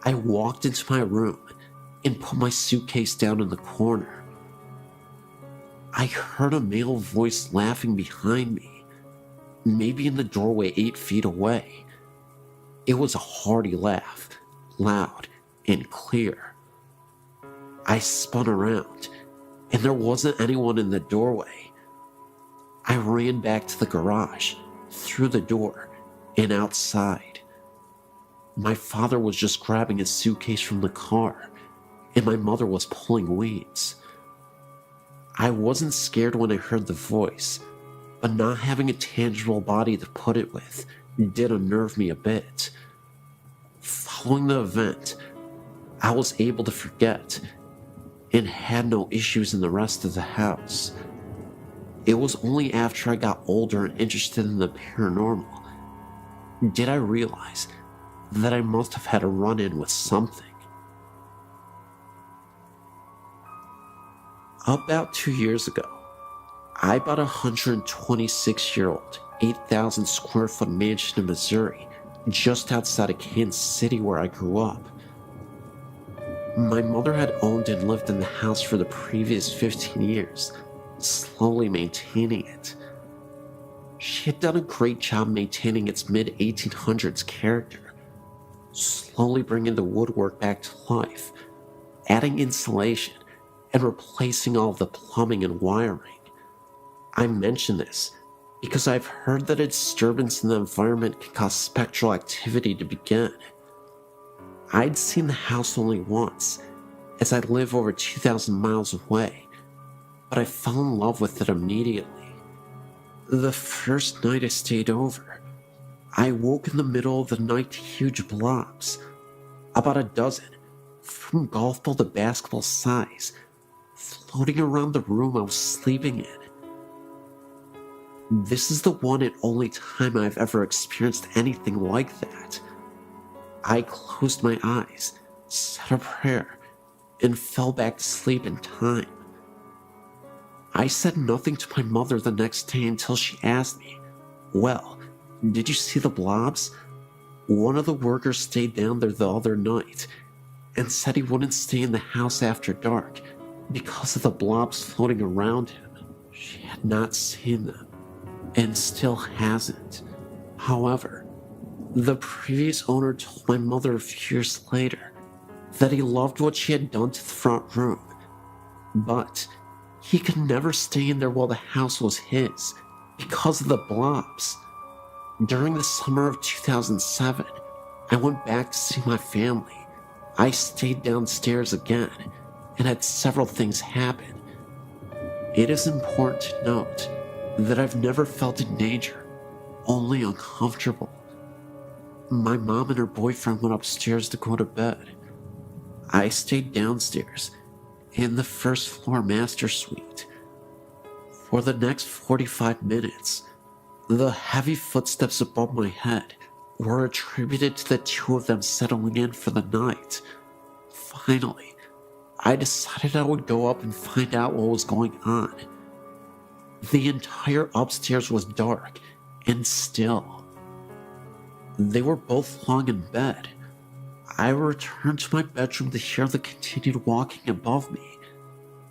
I walked into my room and put my suitcase down in the corner. I heard a male voice laughing behind me, maybe in the doorway 8 feet away. It was a hearty laugh, loud and clear. I spun around, and there wasn't anyone in the doorway. I ran back to the garage, through the door, and outside. My father was just grabbing his suitcase from the car, and my mother was pulling weeds. I wasn't scared when I heard the voice, but not having a tangible body to put it with did unnerve me a bit. Following the event, I was able to forget and had no issues in the rest of the house. It was only after I got older and interested in the paranormal did I realize that I must have had a run-in with something. About 2 years ago, I bought a 126-year-old, 8,000 square foot mansion in Missouri, just outside of Kansas City where I grew up. My mother had owned and lived in the house for the previous 15 years, slowly maintaining it. She had done a great job maintaining its mid-1800s character, slowly bringing the woodwork back to life, adding insulation, and replacing all of the plumbing and wiring. I mention this because I've heard that a disturbance in the environment can cause spectral activity to begin. I'd seen the house only once, as I live over 2,000 miles away, but I fell in love with it immediately. The first night I stayed over, I woke in the middle of the night to huge blobs, about a dozen, from golf ball to basketball size, floating around the room I was sleeping in. This is the one and only time I've ever experienced anything like that. I closed my eyes, said a prayer, and fell back to sleep in time. I said nothing to my mother the next day until she asked me, "Well, did you see the blobs?" One of the workers stayed down there the other night and said he wouldn't stay in the house after dark because of the blobs floating around him. She had not seen them, and still hasn't. However, the previous owner told my mother a few years later that he loved what she had done to the front room, but he could never stay in there while the house was his because of the blobs. During the summer of 2007, I went back to see my family. I stayed downstairs again and had several things happen. It is important to note that I've never felt in danger, only uncomfortable. My mom and her boyfriend went upstairs to go to bed. I stayed downstairs in the first floor master suite. For the next 45 minutes, the heavy footsteps above my head were attributed to the two of them settling in for the night. Finally, I decided I would go up and find out what was going on. The entire upstairs was dark and still. They were both lying in bed. I returned to my bedroom to hear the continued walking above me.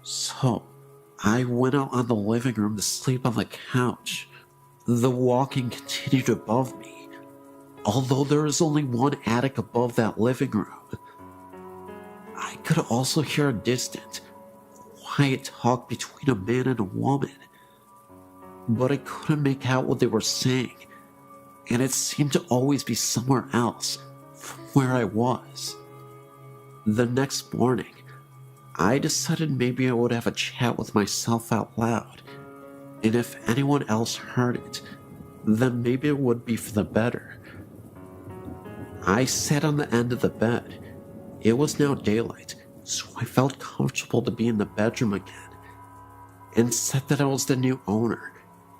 So, I went out on the living room to sleep on the couch. The walking continued above me, although there is only one attic above that living room. I could also hear a distant, quiet talk between a man and a woman, but I couldn't make out what they were saying, and it seemed to always be somewhere else from where I was. The next morning, I decided maybe I would have a chat with myself out loud, and if anyone else heard it, then maybe it would be for the better. I sat on the end of the bed It was now daylight, so I felt comfortable to be in the bedroom again, and said that I was the new owner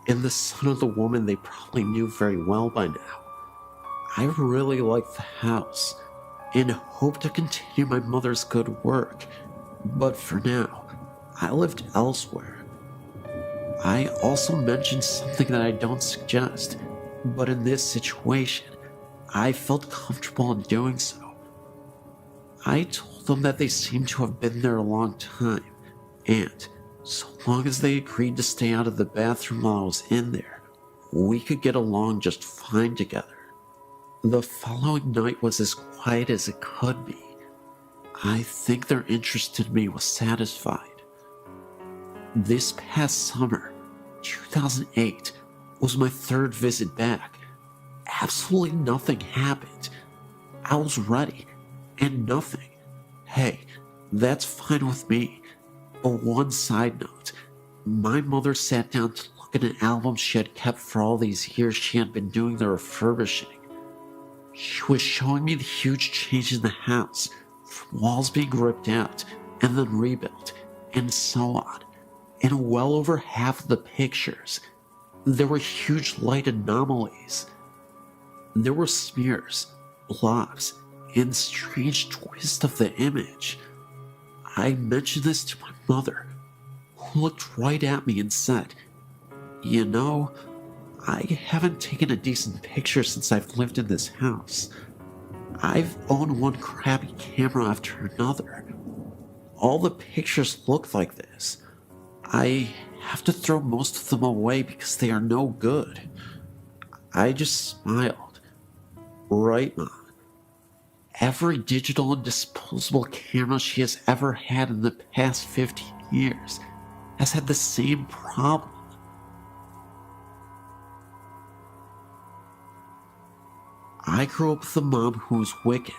and the son of the woman they probably knew very well by now. I really liked the house and hoped to continue my mother's good work, but for now, I lived elsewhere. I also mentioned something that I don't suggest, but in this situation, I felt comfortable in doing so. I told them that they seemed to have been there a long time, and so long as they agreed to stay out of the bathroom while I was in there, we could get along just fine together. The following night was as quiet as it could be. I think their interest in me was satisfied. This past summer, 2008, was my third visit back. Absolutely nothing happened. I was ready, and nothing. Hey, that's fine with me. But one side note, my mother sat down to look at an album she had kept for all these years she had been doing the refurbishing. She was showing me the huge change in the house, from walls being ripped out and then rebuilt, and so on. In well over half of the pictures, there were huge light anomalies. There were smears, blobs, and strange twists of the image. I mentioned this to my mother, who looked right at me and said, "You know, I haven't taken a decent picture since I've lived in this house. I've owned one crappy camera after another. All the pictures look like this. I have to throw most of them away because they are no good." I just smiled. Right, Mom. Every digital and disposable camera she has ever had in the past 15 years has had the same problem. I grew up with a mom who is wicked,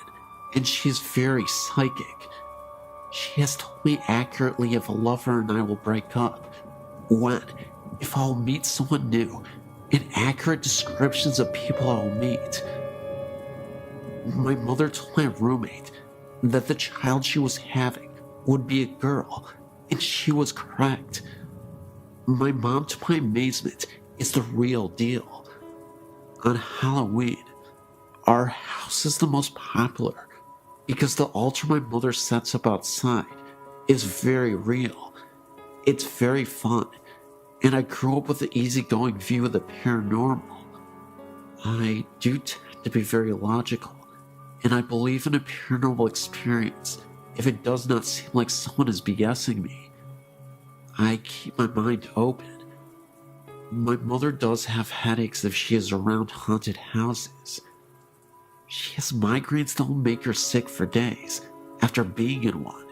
and she is very psychic. She has told me accurately if a lover and I will break up, when, if I'll meet someone new, and accurate descriptions of people I'll meet. My mother told my roommate that the child she was having would be a girl, and she was correct. My mom, to my amazement, is the real deal. On Halloween, our house is the most popular because the altar my mother sets up outside is very real. It's very fun, and I grew up with an easygoing view of the paranormal. I do tend to be very logical, and I believe in a paranormal experience if it does not seem like someone is BSing me. I keep my mind open. My mother does have headaches if she is around haunted houses. She has migraines that will make her sick for days after being in one.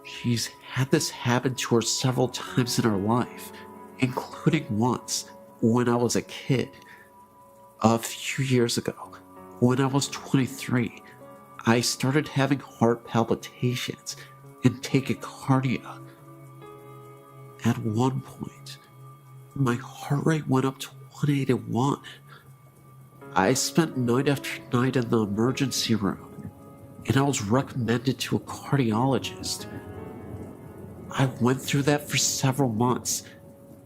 She's had this happen to her several times in her life, including once when I was a kid. A few years ago, when I was 23, I started having heart palpitations and tachycardia. At one point, my heart rate went up to 181. I spent night after night in the emergency room, and I was recommended to a cardiologist. I went through that for several months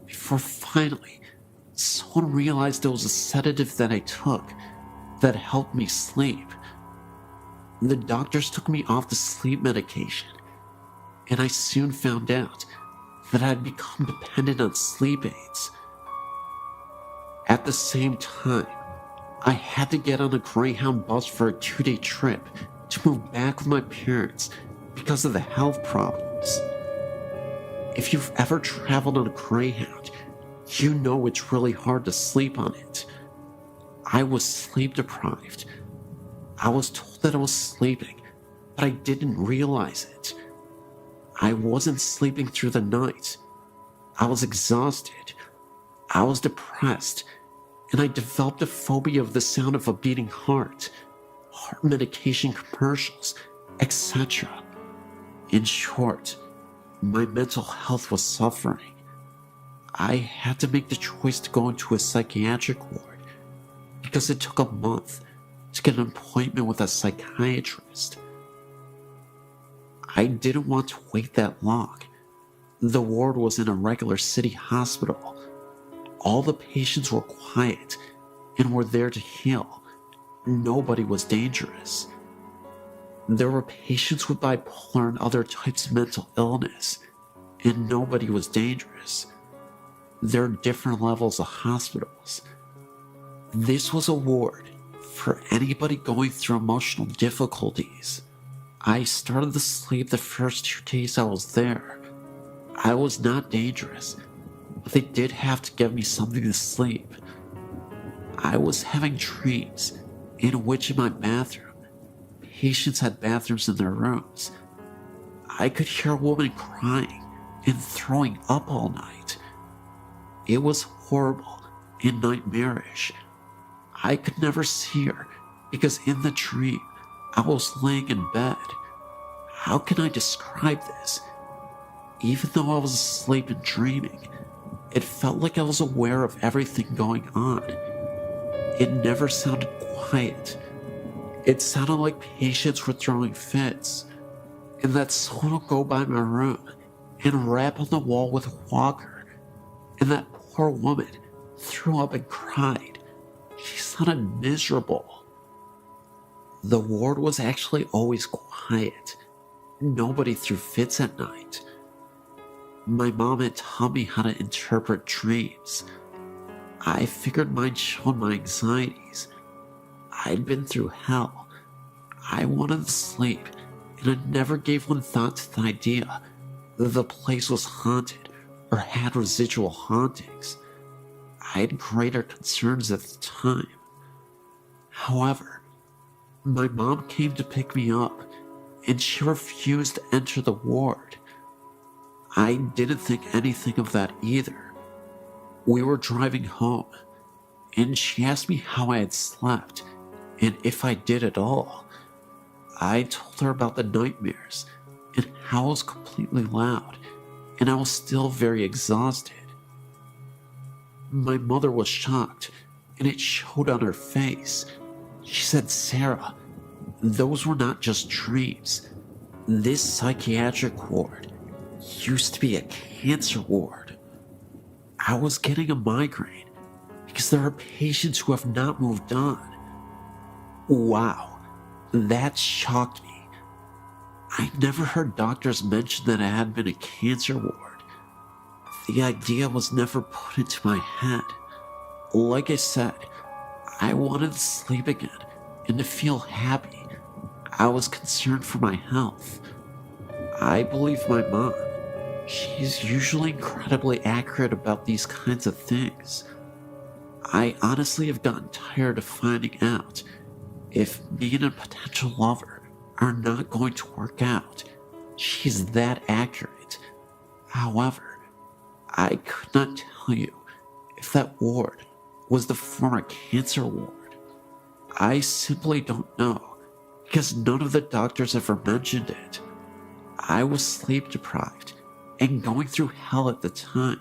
before finally someone realized it was a sedative that I took that helped me sleep. The doctors took me off the sleep medication, and I soon found out that I'd become dependent on sleep aids. At the same time, I had to get on a Greyhound bus for a 2-day trip to move back with my parents because of the health problems. If you've ever traveled on a Greyhound, you know it's really hard to sleep on it. I was sleep deprived. I was told that I was sleeping, but I didn't realize it. I wasn't sleeping through the night. I was exhausted. I was depressed, and I developed a phobia of the sound of a beating heart, heart medication commercials, etc. In short, my mental health was suffering. I had to make the choice to go into a psychiatric ward because it took a month to get an appointment with a psychiatrist. I didn't want to wait that long. The ward was in a regular city hospital. All the patients were quiet and were there to heal. Nobody was dangerous. There were patients with bipolar and other types of mental illness, and nobody was dangerous. There are different levels of hospitals. This was a ward for anybody going through emotional difficulties. I started to sleep the first 2 days I was there. I was not dangerous, but they did have to give me something to sleep. I was having dreams in which in my bathroom, patients had bathrooms in their rooms. I could hear a woman crying and throwing up all night. It was horrible and nightmarish. I could never see her because in the dream, I was laying in bed. How can I describe this? Even though I was asleep and dreaming, it felt like I was aware of everything going on. It never sounded quiet. It sounded like patients were throwing fits, and that someone would go by my room and rap on the wall with a walker, and that poor woman threw up and cried. She sounded miserable. The ward was actually always quiet. Nobody threw fits at night. My mom had taught me how to interpret dreams. I figured mine showed my anxieties. I'd been through hell. I wanted to sleep, and I never gave one thought to the idea that the place was haunted or had residual hauntings. I had greater concerns at the time. However, my mom came to pick me up, and she refused to enter the ward. I didn't think anything of that either. We were driving home, and she asked me how I had slept, and if I did at all. I told her about the nightmares, and how I was completely loud, and I was still very exhausted. My mother was shocked, and it showed on her face. She said, "Sarah, those were not just dreams. This psychiatric ward used to be a cancer ward." I was getting a migraine because there are patients who have not moved on. Wow, that shocked me. I never heard doctors mention that it had been a cancer ward. The idea was never put into my head. Like I said, I wanted to sleep again and to feel happy. I was concerned for my health. I believe my mom. She's usually incredibly accurate about these kinds of things. I honestly have gotten tired of finding out if me and a potential lover are not going to work out. She's that accurate. However, I could not tell you if that ward was the former cancer ward. I simply don't know because none of the doctors ever mentioned it. I was sleep deprived and going through hell at the time.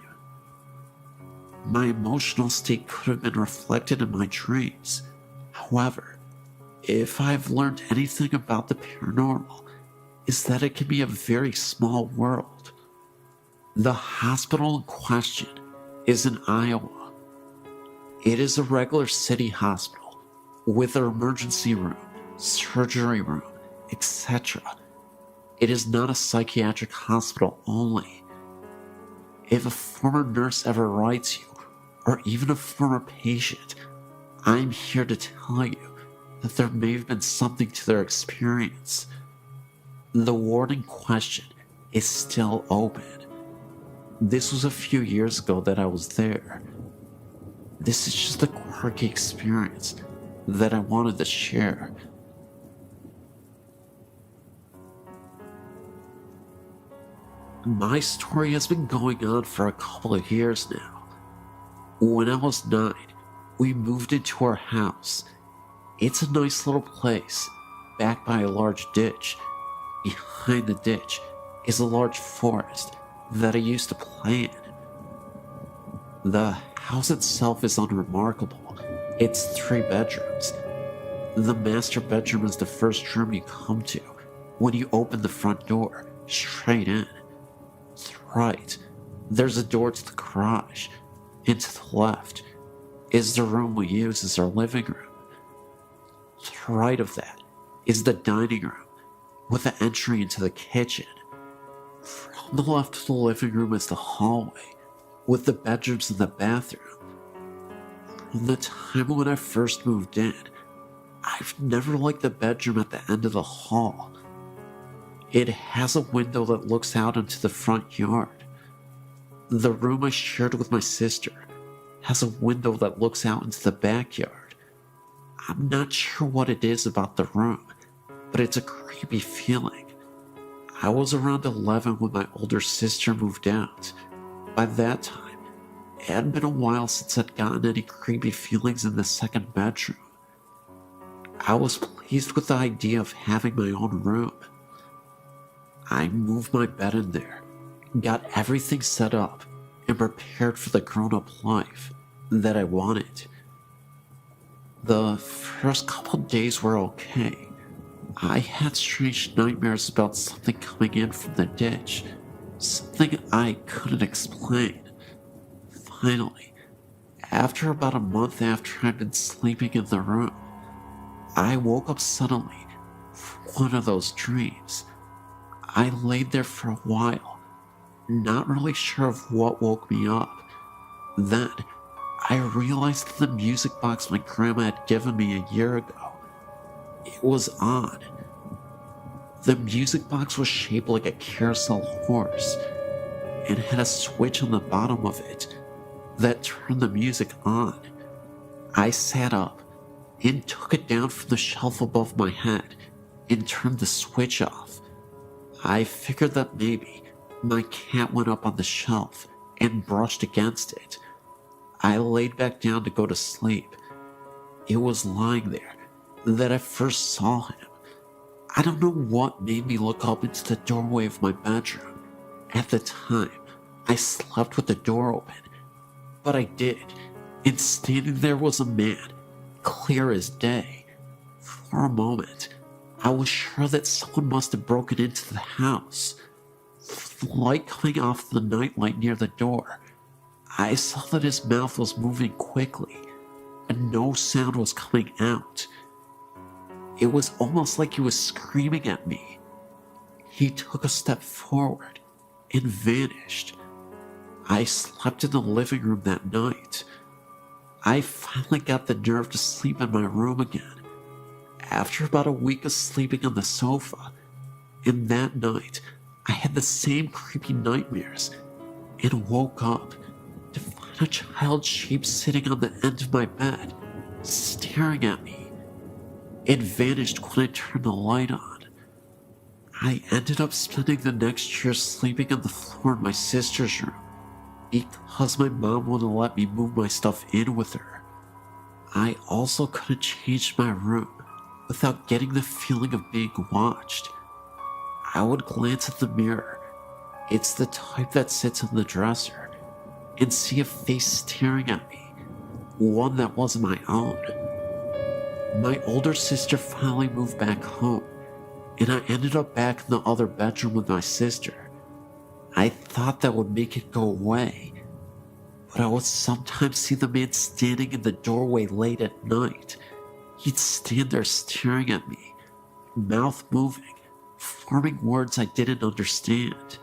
My emotional state could have been reflected in my dreams. However, if I've learned anything about the paranormal, is that it can be a very small world. The hospital in question is in Iowa. It is a regular city hospital with an emergency room, surgery room, etc. It is not a psychiatric hospital only. If a former nurse ever writes you, or even a former patient, I'm here to tell you that there may have been something to their experience. The ward in question is still open. This was a few years ago that I was there. This is just a quirky experience that I wanted to share. My story has been going on for a couple of years now. When I was 9, we moved into our house. It's a nice little place, backed by a large ditch. Behind the ditch is a large forest that I used to play in. The house itself is unremarkable. It's 3 bedrooms. The master bedroom is the first room you come to, when you open the front door, straight in. To the right, there's a door to the garage, and to the left is the room we use as our living room. To the right of that is the dining room, with the entry into the kitchen. From the left of the living room is the hallway, with the bedrooms and the bathroom. From the time when I first moved in, I've never liked the bedroom at the end of the hall. It has a window that looks out into the front yard. The room I shared with my sister has a window that looks out into the backyard. I'm not sure what it is about the room, but it's a creepy feeling. I was around 11 when my older sister moved out. By that time, it had been a while since I'd gotten any creepy feelings in the second bedroom. I was pleased with the idea of having my own room. I moved my bed in there, got everything set up, and prepared for the grown-up life that I wanted. The first couple days were okay. I had strange nightmares about something coming in from the ditch, something I couldn't explain. Finally, after about a month after I'd been sleeping in the room, I woke up suddenly from one of those dreams. I laid there for a while, not really sure of what woke me up. Then, I realized that the music box my grandma had given me a year ago, it was on. The music box was shaped like a carousel horse, and had a switch on the bottom of it that turned the music on. I sat up and took it down from the shelf above my head and turned the switch off. I figured that maybe my cat went up on the shelf and brushed against it. I laid back down to go to sleep. It was lying there that I first saw him. I don't know what made me look up into the doorway of my bedroom. At the time, I slept with the door open, but I did, and standing there was a man, clear as day. For a moment, I was sure that someone must have broken into the house. With the light coming off the nightlight near the door, I saw that his mouth was moving quickly, and no sound was coming out. It was almost like he was screaming at me. He took a step forward and vanished. I slept in the living room that night. I finally got the nerve to sleep in my room again, after about a week of sleeping on the sofa. And that night, I had the same creepy nightmares, and woke up to find a child's shape sitting on the end of my bed, staring at me. It vanished when I turned the light on. I ended up spending the next year sleeping on the floor in my sister's room, because my mom wouldn't let me move my stuff in with her. I also couldn't change my room without getting the feeling of being watched. I would glance at the mirror, it's the type that sits on the dresser, and see a face staring at me, one that wasn't my own. My older sister finally moved back home, and I ended up back in the other bedroom with my sister. I thought that would make it go away, but I would sometimes see the man standing in the doorway late at night. He'd stand there staring at me, mouth moving, forming words I didn't understand.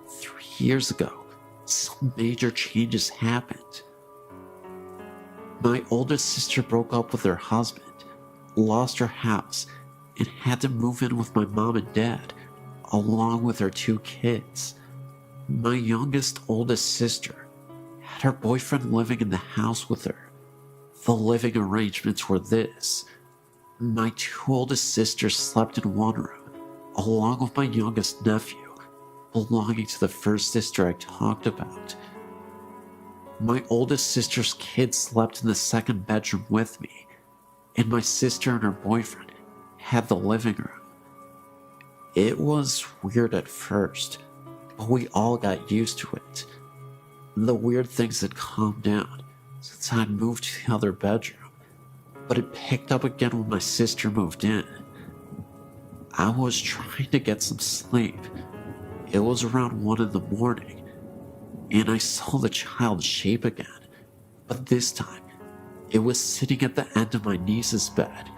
3 years ago, some major changes happened. My oldest sister broke up with her husband, lost her house, and had to move in with my mom and dad, along with her 2 kids. My oldest sister had her boyfriend living in the house with her. The living arrangements were this: my 2 oldest sisters slept in one room, along with my youngest nephew, belonging to the first sister I talked about. My oldest sister's kids slept in the second bedroom with me, and my sister and her boyfriend had the living room. It was weird at first, but we all got used to it. The weird things had calmed down since I'd moved to the other bedroom, but it picked up again when my sister moved in. I was trying to get some sleep. It was around 1 in the morning, and I saw the child's shape again, but this time, it was sitting at the end of my niece's bed.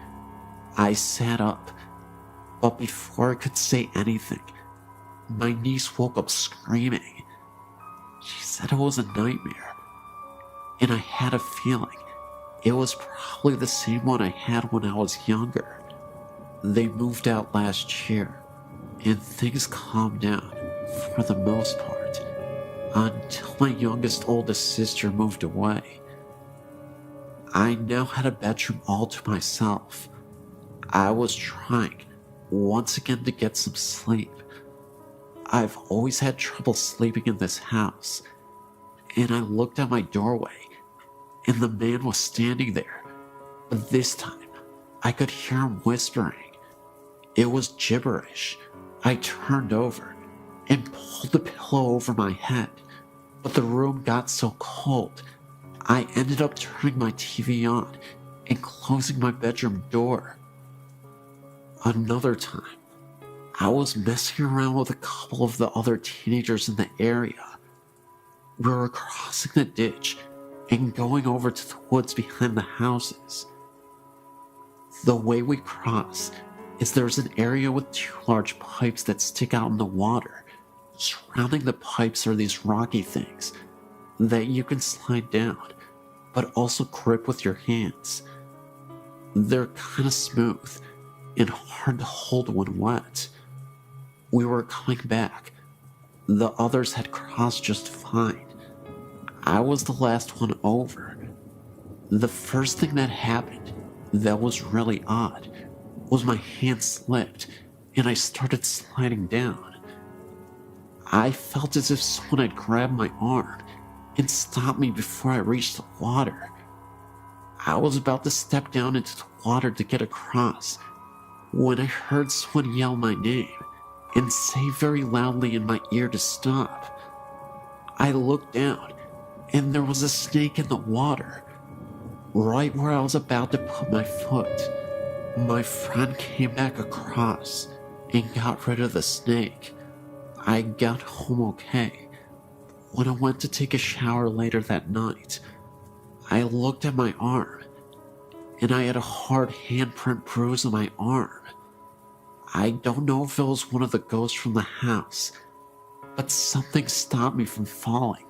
I sat up, but before I could say anything, my niece woke up screaming. She said it was a nightmare, and I had a feeling it was probably the same one I had when I was younger. They moved out last year, and things calmed down for the most part, until my oldest sister moved away. I now had a bedroom all to myself. I was trying, once again, to get some sleep. I've always had trouble sleeping in this house, and I looked at my doorway, and the man was standing there, but this time, I could hear him whispering. It was gibberish. I turned over and pulled the pillow over my head, but the room got so cold, I ended up turning my TV on and closing my bedroom door. Another time, I was messing around with a couple of the other teenagers in the area. We were crossing the ditch and going over to the woods behind the houses. The way we cross is there's an area with 2 large pipes that stick out in the water. Surrounding the pipes are these rocky things that you can slide down, but also grip with your hands. They're kind of smooth and hard to hold when wet. We were coming back. The others had crossed just fine. I was the last one over. The first thing that happened that was really odd was my hand slipped and I started sliding down. I felt as if someone had grabbed my arm and stopped me before I reached the water. I was about to step down into the water to get across when I heard someone yell my name and say very loudly in my ear to stop. I looked down and there was a snake in the water, right where I was about to put my foot. My friend came back across and got rid of the snake. I got home okay. When I went to take a shower later that night, I looked at my arm, and I had a hard handprint bruise on my arm. I don't know if it was one of the ghosts from the house, but something stopped me from falling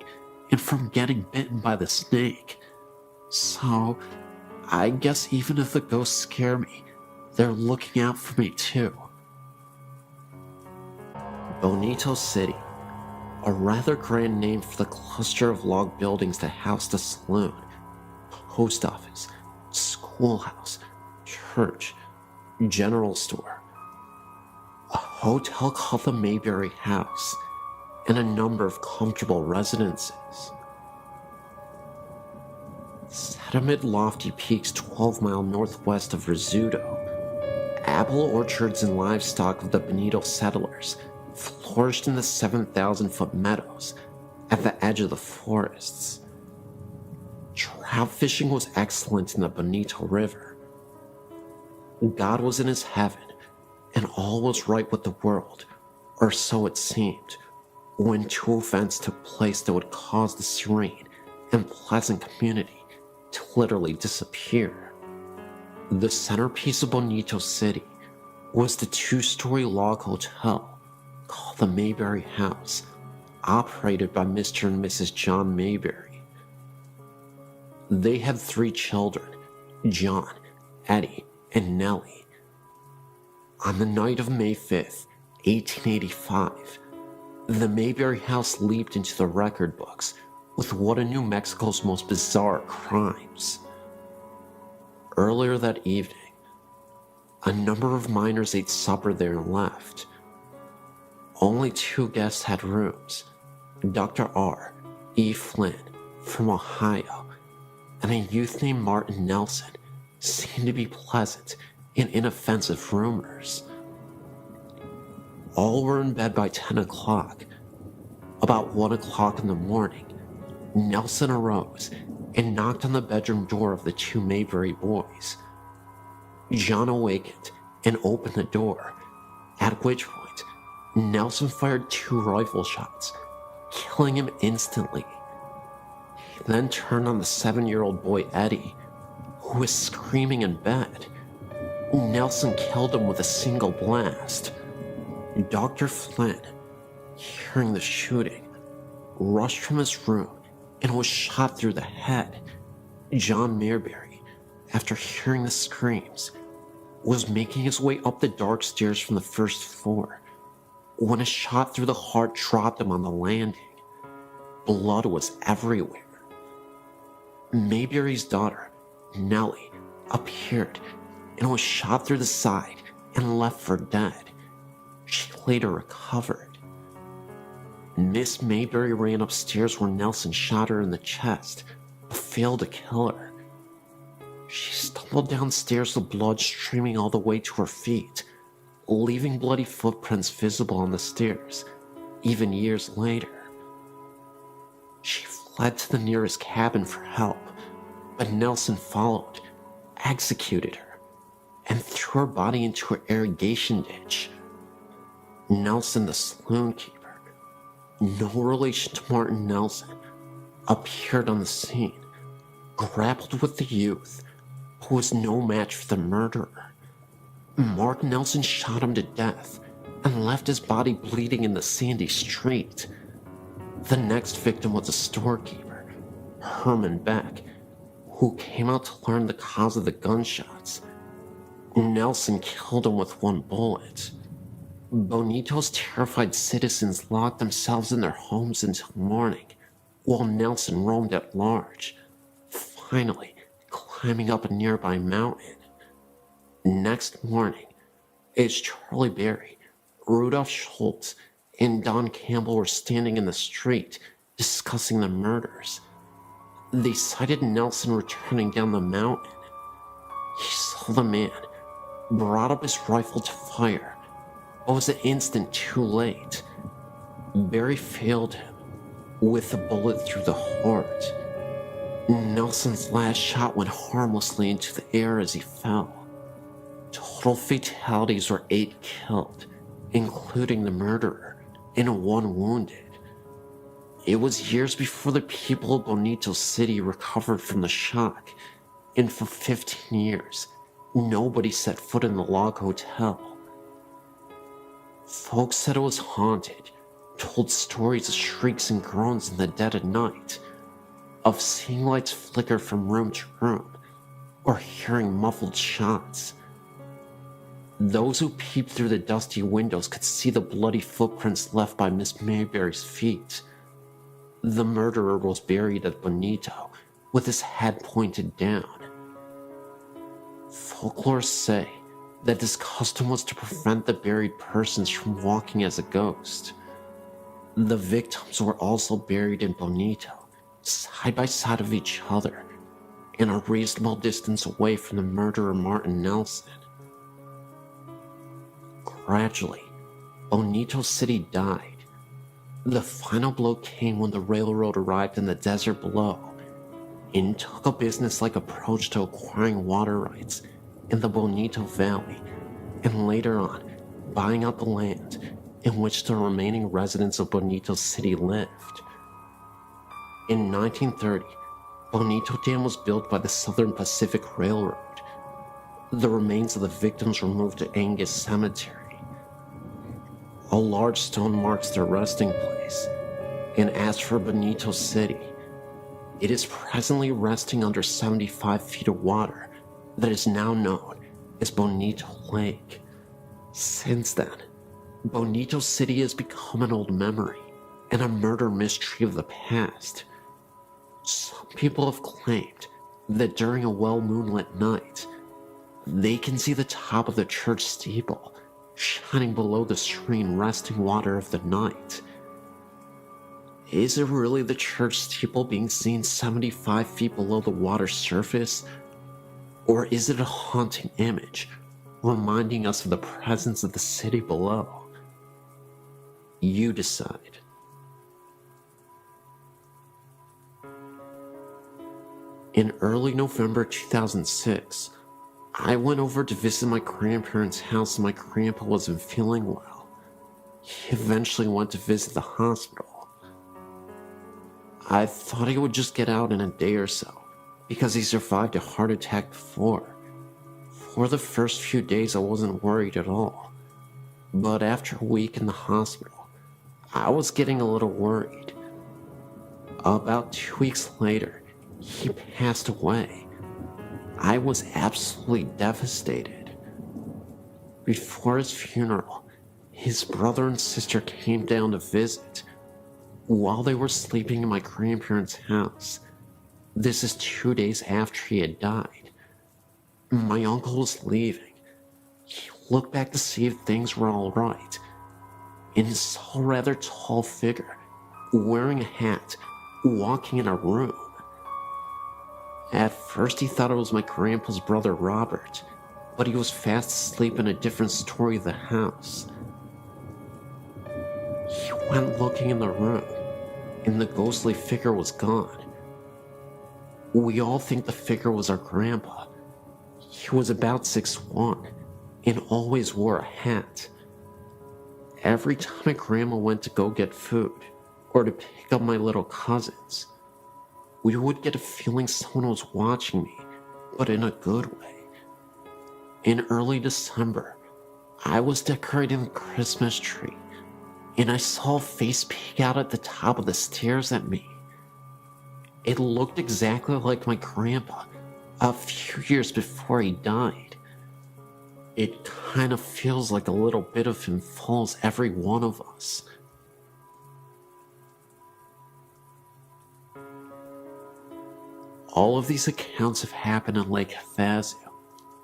and from getting bitten by the snake. So, I guess even if the ghosts scare me, they're looking out for me too. Bonito City, a rather grand name for the cluster of log buildings that house the saloon, post office, schoolhouse, church, general store, a hotel called the Mayberry House, and a number of comfortable residences. Set amid lofty peaks 12-mile northwest of Rizzuto, apple orchards and livestock of the Bonito settlers flourished in the 7,000-foot meadows at the edge of the forests. Trout fishing was excellent in the Bonito River. God was in his heaven, and all was right with the world, or so it seemed, when 2 events took place that would cause the serene and pleasant community to literally disappear. The centerpiece of Bonito City was the 2-story log hotel called the Mayberry House, operated by Mr. and Mrs. John Mayberry. They had 3 children, John, Eddie, and Nellie. On the night of May 5th, 1885, the Mayberry House leaped into the record books with one of New Mexico's most bizarre crimes. Earlier that evening, a number of miners ate supper there and left. Only 2 guests had rooms, Dr. R. E. Flynn from Ohio, and a youth named Martin Nelson seemed to be pleasant and inoffensive roomers. All were in bed by 10 o'clock. About 1 o'clock in the morning, Nelson arose and knocked on the bedroom door of the 2 Mayberry boys. John awakened and opened the door, at which point Nelson fired 2 rifle shots, killing him instantly. He then turned on the 7-year-old boy Eddie, who was screaming in bed. Nelson killed him with a single blast. Dr. Flynn, hearing the shooting, rushed from his room and was shot through the head. John Mayberry, after hearing the screams, was making his way up the dark stairs from the first floor when a shot through the heart dropped him on the landing. Blood was everywhere. Mayberry's daughter, Nellie, appeared and was shot through the side and left for dead. She later recovered. Miss Mayberry ran upstairs where Nelson shot her in the chest, but failed to kill her. She stumbled downstairs with blood streaming all the way to her feet, leaving bloody footprints visible on the stairs, even years later. She fled to the nearest cabin for help, but Nelson followed, executed her, and threw her body into an irrigation ditch. Nelson, the saloon keeper, no relation to Martin Nelson, appeared on the scene, grappled with the youth, who was no match for the murderer. Mark Nelson shot him to death and left his body bleeding in the sandy street. The next victim was a storekeeper, Herman Beck, who came out to learn the cause of the gunshots. Nelson killed him with 1 bullet. Bonito's terrified citizens locked themselves in their homes until morning, while Nelson roamed at large, finally climbing up a nearby mountain. Next morning, as Charlie Berry, Rudolph Schultz, and Don Campbell were standing in the street discussing the murders, they sighted Nelson returning down the mountain. He saw the man, brought up his rifle to fire, but was an instant too late. Berry failed him with a bullet through the heart. Nelson's last shot went harmlessly into the air as he fell. Total fatalities were 8 killed, including the murderer, and 1 wounded. It was years before the people of Bonito City recovered from the shock, and for 15 years, nobody set foot in the log hotel. Folks said it was haunted, told stories of shrieks and groans in the dead of night, of seeing lights flicker from room to room, or hearing muffled shots. Those who peeped through the dusty windows could see the bloody footprints left by Miss Mayberry's feet. The murderer was buried at Bonito, with his head pointed down. Folklore say that this custom was to prevent the buried persons from walking as a ghost. The victims were also buried in Bonito, side by side of each other, and a reasonable distance away from the murderer Martin Nelson. Gradually, Bonito City died. The final blow came when the railroad arrived in the desert below and took a business-like approach to acquiring water rights in the Bonito Valley, and later on, buying out the land in which the remaining residents of Bonito City lived. In 1930, Bonito Dam was built by the Southern Pacific Railroad. The remains of the victims were moved to Angus Cemetery. A large stone marks their resting place, and as for Bonito City, it is presently resting under 75 feet of water that is now known as Bonito Lake. Since then, Bonito City has become an old memory and a murder mystery of the past. Some people have claimed that during a well-moonlit night, they can see the top of the church steeple shining below the serene resting water of the night. Is it really the church steeple being seen 75 feet below the water's surface? Or is it a haunting image, reminding us of the presence of the city below? You decide. In early November 2006, I went over to visit my grandparents' house and my grandpa wasn't feeling well. He eventually went to visit the hospital. I thought he would just get out in a day or so, because he survived a heart attack before. For the first few days I wasn't worried at all. But after a week in the hospital, I was getting a little worried. About 2 weeks later, he passed away. I was absolutely devastated. Before his funeral, his brother and sister came down to visit. While they were sleeping in my grandparents' house, this is 2 days after he had died, my uncle was leaving. He looked back to see if things were all right, and saw a rather tall figure, wearing a hat, walking in our room. At first he thought it was my grandpa's brother Robert, but he was fast asleep in a different story of the house. He went looking in the room, and the ghostly figure was gone. We all think the figure was our grandpa. He was about 6'1", and always wore a hat. Every time my grandma went to go get food, or to pick up my little cousins, we would get a feeling someone was watching me, but in a good way. In early December, I was decorating the Christmas tree, and I saw a face peek out at the top of the stairs at me. It looked exactly like my grandpa, a few years before he died. It kind of feels like a little bit of him follows every one of us. All of these accounts have happened in Lake Havasu,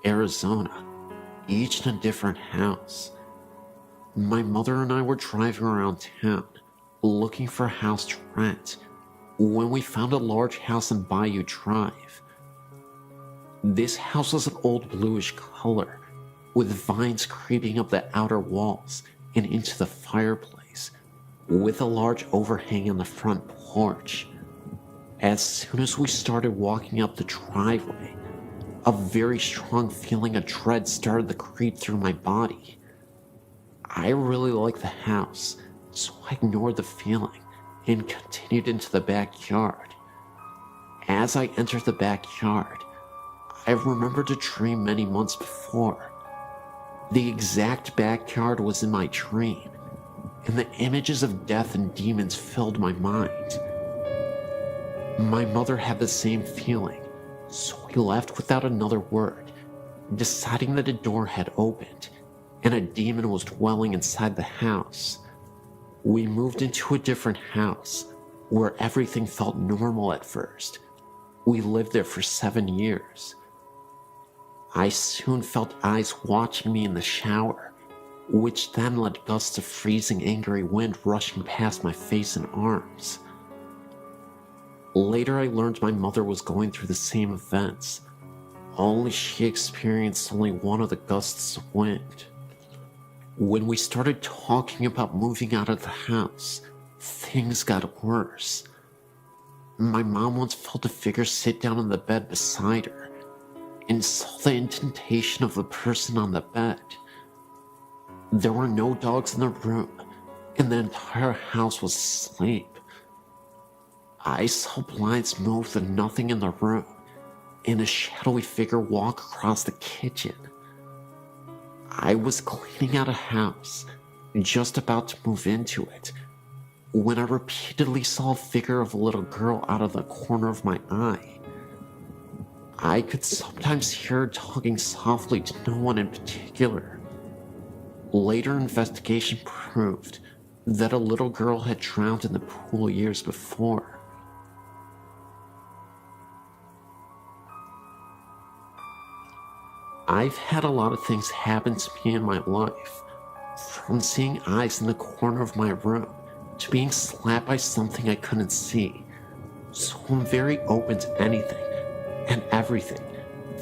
Arizona, each in a different house. My mother and I were driving around town, looking for a house to rent, when we found a large house in Bayou Drive. This house was an old bluish color, with vines creeping up the outer walls and into the fireplace, with a large overhang on the front porch. As soon as we started walking up the driveway, a very strong feeling of dread started to creep through my body. I really liked the house, so I ignored the feeling and continued into the backyard. As I entered the backyard, I remembered a dream many months before. The exact backyard was in my dream, and the images of death and demons filled my mind. My mother had the same feeling, so we left without another word, deciding that a door had opened and a demon was dwelling inside the house. We moved into a different house, where everything felt normal at first. We lived there for 7 years. I soon felt eyes watching me in the shower, which then led gusts of freezing angry wind rushing past my face and arms. Later I learned my mother was going through the same events, only she experienced only one of the gusts of wind. When we started talking about moving out of the house, things got worse. My mom once felt a figure sit down on the bed beside her, and saw the indentation of the person on the bed. There were no dogs in the room, and the entire house was asleep. I saw blinds move and nothing in the room, and a shadowy figure walk across the kitchen. I was cleaning out a house, just about to move into it, when I repeatedly saw a figure of a little girl out of the corner of my eye. I could sometimes hear her talking softly to no one in particular. Later investigation proved that a little girl had drowned in the pool years before. I've had a lot of things happen to me in my life, from seeing eyes in the corner of my room to being slapped by something I couldn't see, so I'm very open to anything and everything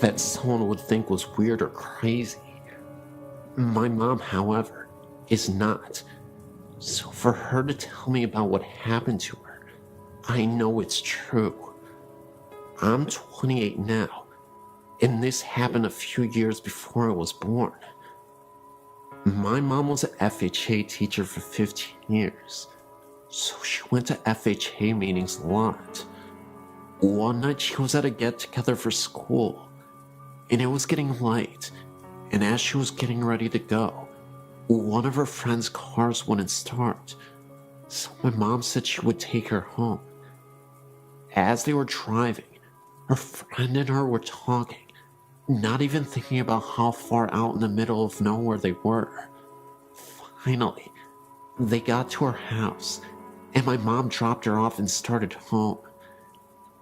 that someone would think was weird or crazy. My mom, however, is not, so for her to tell me about what happened to her, I know it's true. I'm 28 now, and this happened a few years before I was born. My mom was an FHA teacher for 15 years, so she went to FHA meetings a lot. One night she was at a get-together for school, and it was getting late, and as she was getting ready to go, one of her friend's cars wouldn't start, so my mom said she would take her home. As they were driving, her friend and her were talking, not even thinking about how far out in the middle of nowhere they were. Finally, they got to her house, and my mom dropped her off and started home.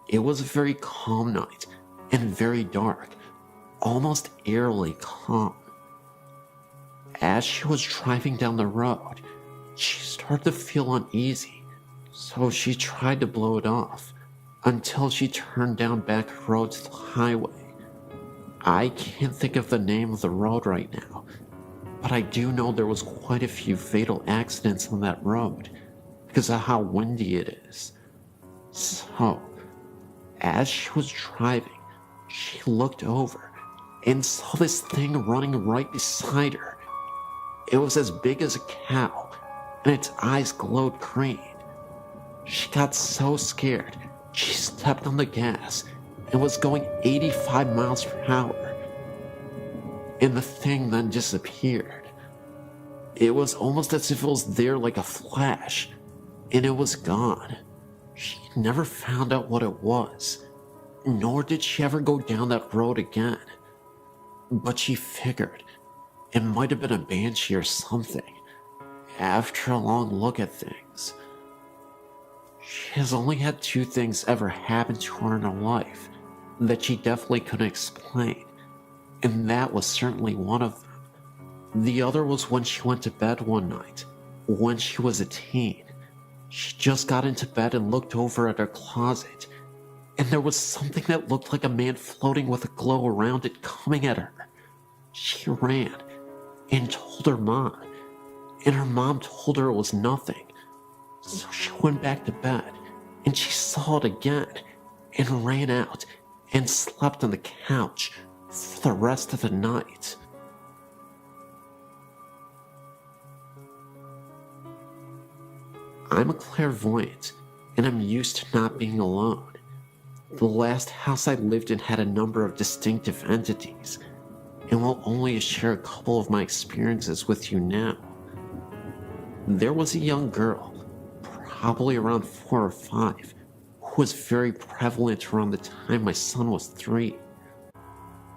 It was a very calm night, and very dark, almost eerily calm. As she was driving down the road, she started to feel uneasy, so she tried to blow it off, until she turned down back road to the highway. I can't think of the name of the road right now, but I do know there was quite a few fatal accidents on that road because of how windy it is. So, as she was driving, she looked over and saw this thing running right beside her. It was as big as a cow, and its eyes glowed green. She got so scared, she stepped on the gas and was going 85 miles per hour. And the thing then disappeared. It was almost as if it was there like a flash, and it was gone. She never found out what it was, nor did she ever go down that road again. But she figured it might have been a banshee or something, after a long look at things. She has only had 2 things ever happen to her in her life that she definitely couldn't explain, and that was certainly one of them. The other was when she went to bed one night, when she was a teen. She just got into bed and looked over at her closet, and there was something that looked like a man floating with a glow around it coming at her. She ran and told her mom, and her mom told her it was nothing. So she went back to bed, and she saw it again, and ran out and slept on the couch for the rest of the night. I'm a clairvoyant, and I'm used to not being alone. The last house I lived in had a number of distinctive entities, and will only share a couple of my experiences with you now. There was a young girl, probably around 4 or 5, who was very prevalent around the time my son was 3.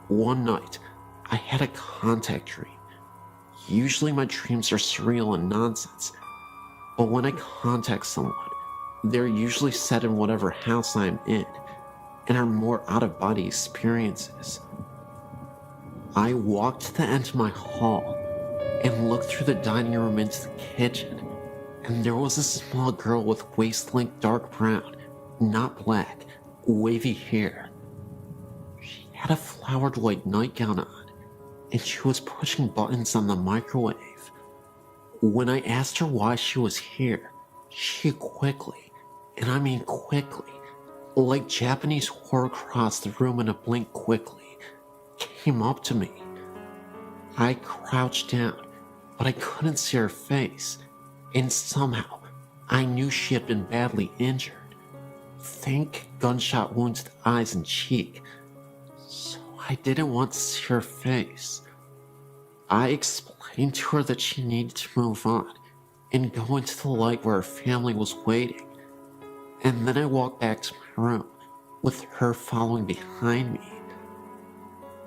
One night, I had a contact dream. Usually my dreams are surreal and nonsense, but when I contact someone, they're usually set in whatever house I'm in, and are more out-of-body experiences. I walked to the end of my hall and looked through the dining room into the kitchen, and there was a small girl with waist-length dark brown, not black, wavy hair. She had a flowered white nightgown on, and she was pushing buttons on the microwave. When I asked her why she was here, she quickly, and I mean quickly, like Japanese horror across the room in a blink quickly, came up to me. I crouched down, but I couldn't see her face, and somehow I knew she had been badly injured. Think gunshot wounds to the eyes and cheek, so I didn't want to see her face. I explained to her that she needed to move on and go into the light where her family was waiting, and then I walked back to my room with her following behind me.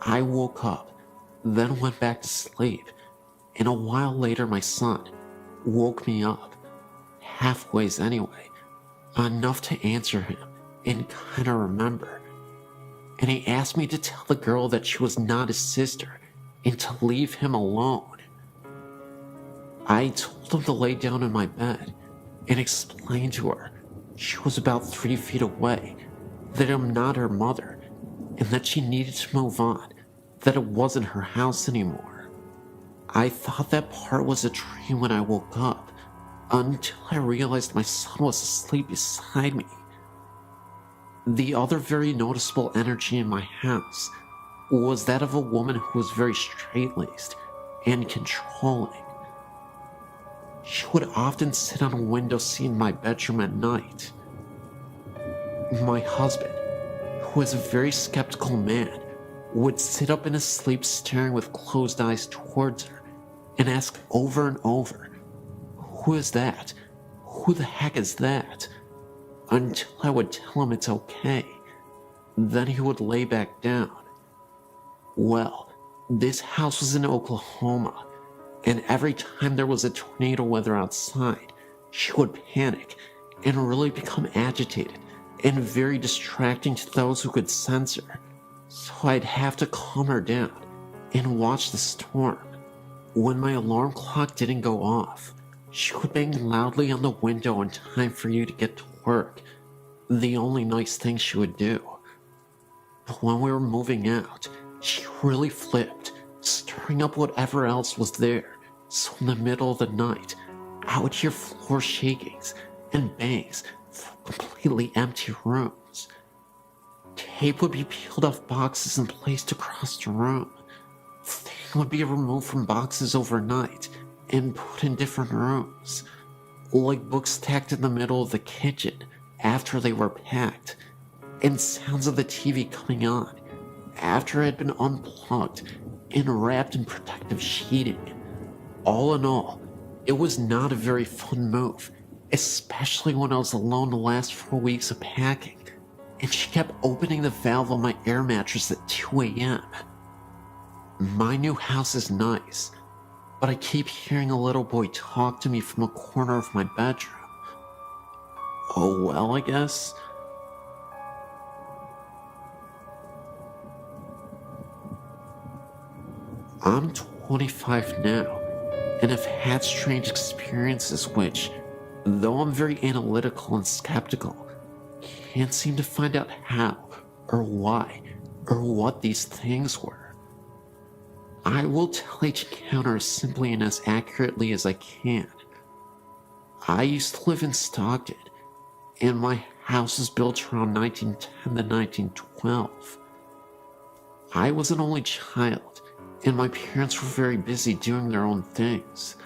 I woke up, then went back to sleep, and a while later my son woke me up, halfways anyway, enough to answer him and kinda remember. And he asked me to tell the girl that she was not his sister and to leave him alone. I told him to lay down in my bed and explained to her she was about 3 feet away, that I'm not her mother, and that she needed to move on, that it wasn't her house anymore. I thought that part was a dream when I woke up, until I realized my son was asleep beside me. The other very noticeable energy in my house was that of a woman who was very straight-laced and controlling. She would often sit on a window seat in my bedroom at night. My husband, who was a very skeptical man, would sit up in his sleep staring with closed eyes towards her and ask over and over, "Who is that? Who the heck is that?" Until I would tell him it's okay. Then he would lay back down. Well, this house was in Oklahoma, and every time there was a tornado weather outside, she would panic and really become agitated and very distracting to those who could sense her. So I'd have to calm her down and watch the storm. When my alarm clock didn't go off, she would bang loudly on the window in time for you to get to work. The only nice thing she would do. But when we were moving out, she really flipped, stirring up whatever else was there. So in the middle of the night, I would hear floor shakings and bangs from completely empty rooms. Tape would be peeled off boxes and placed across the room. Things would be removed from boxes overnight and put in different rooms, like books stacked in the middle of the kitchen after they were packed, and sounds of the TV coming on after it had been unplugged and wrapped in protective sheeting. All in all, it was not a very fun move, especially when I was alone the last 4 weeks of packing, and she kept opening the valve on my air mattress at 2 a.m. My new house is nice, but I keep hearing a little boy talk to me from a corner of my bedroom. Oh well, I guess. I'm 25 now, and have had strange experiences which, though I'm very analytical and skeptical, can't seem to find out how, or why, or what these things were. I will tell each encounter as simply and as accurately as I can. I used to live in Stockton, and my house was built around 1910 to 1912. I was an only child, and my parents were very busy doing their own things.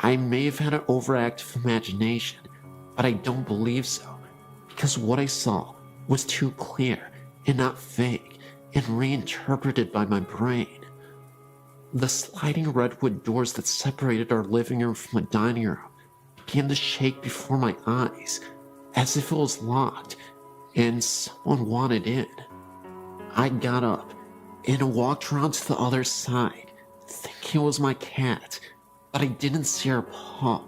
I may have had an overactive imagination, but I don't believe so, because what I saw was too clear and not vague and reinterpreted by my brain. The sliding redwood doors that separated our living room from the dining room began to shake before my eyes, as if it was locked and someone wanted in. I got up and walked around to the other side, thinking it was my cat, but I didn't see her paw,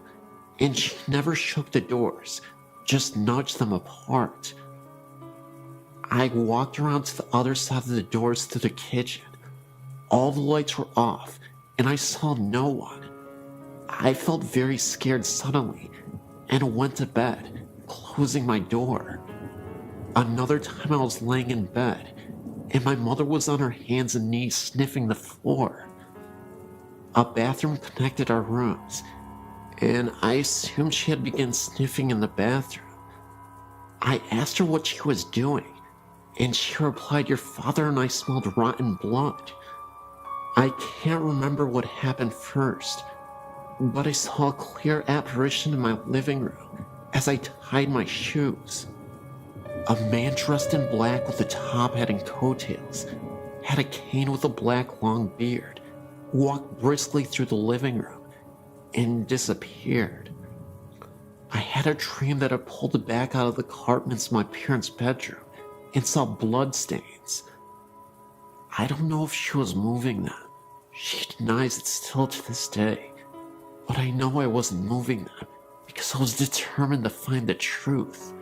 and she never shook the doors, just nudged them apart. I walked around to the other side of the doors to the kitchen. All the lights were off, and I saw no one. I felt very scared suddenly, and went to bed, closing my door. Another time I was laying in bed, and my mother was on her hands and knees sniffing the floor. A bathroom connected our rooms, and I assumed she had begun sniffing in the bathroom. I asked her what she was doing, and she replied, "Your father and I smelled rotten blood." I can't remember what happened first, but I saw a clear apparition in my living room as I tied my shoes. A man dressed in black with a top hat and coattails, had a cane with a black long beard, walked briskly through the living room, and disappeared. I had a dream that I pulled the back out of the carpets in my parents' bedroom and saw blood stains. I don't know if she was moving them. She denies it still to this day, but I know I wasn't moving them because I was determined to find the truth.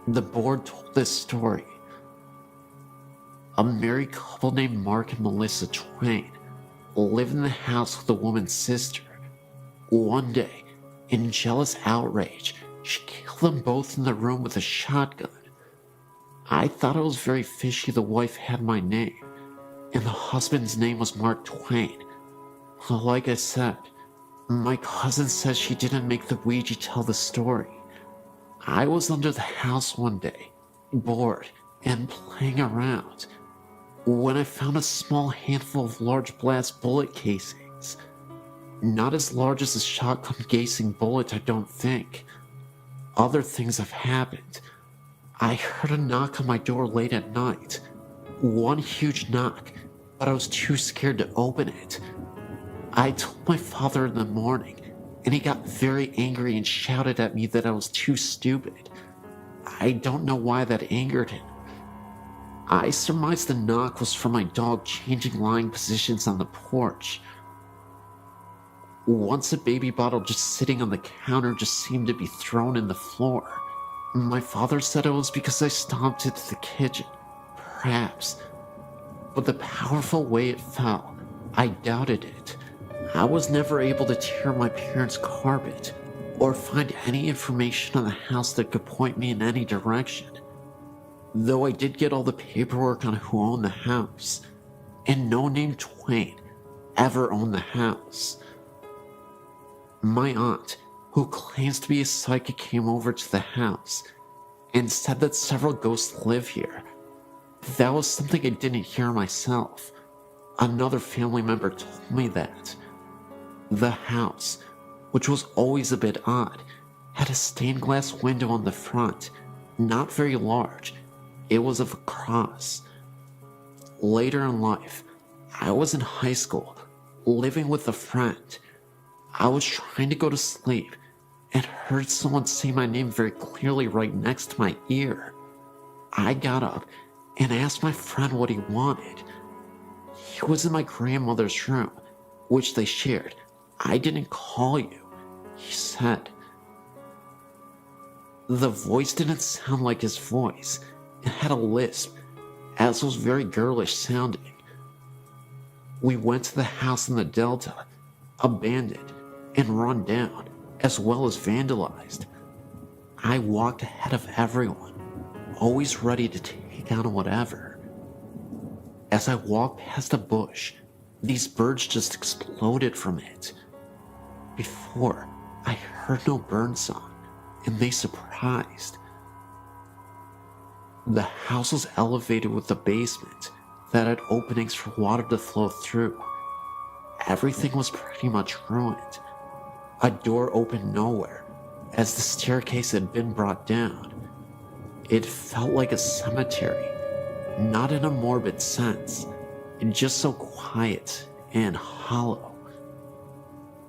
The board told this story. A married couple named Mark and Melissa Twain lived in the house with a woman's sister. One day, in jealous outrage, she killed them both in the room with a shotgun. I thought it was very fishy the wife had my name, and the husband's name was Mark Twain. Like I said, my cousin says she didn't make the Ouija tell the story. I was under the house one day, bored and playing around. when I found a small handful of large blast bullet casings. Not as large as a shotgun casing bullet, I don't think. Other things have happened. I heard a knock on my door late at night. One huge knock, but I was too scared to open it. I told my father in the morning, and he got very angry and shouted at me that I was too stupid. I don't know why that angered him. I surmised the knock was from my dog changing lying positions on the porch. Once a baby bottle just sitting on the counter just seemed to be thrown in the floor. My father said it was because I stomped into the kitchen. Perhaps. But the powerful way it fell, I doubted it. I was never able to tear my parents' carpet or find any information on the house that could point me in any direction. Though I did get all the paperwork on who owned the house, and no name Twain ever owned the house. My aunt, who claims to be a psychic, came over to the house and said that several ghosts live here. That was something I didn't hear myself. Another family member told me that. The house, which was always a bit odd, had a stained glass window on the front, not very large. It was of a cross. Later in life, I was in high school, living with a friend. I was trying to go to sleep and heard someone say my name very clearly right next to my ear. I got up and asked my friend what he wanted. He was in my grandmother's room, which they shared. I didn't call you, he said. The voice didn't sound like his voice. It had a lisp, as was very girlish sounding. We went to the house in the Delta, abandoned and run down, as well as vandalized. I walked ahead of everyone, always ready to take on whatever. As I walked past a bush, these birds just exploded from it. Before, I heard no bird song, and they surprised. The house was elevated with a basement that had openings for water to flow through. Everything was pretty much ruined. A door opened nowhere, as the staircase had been brought down. It felt like a cemetery, not in a morbid sense, just so quiet and hollow.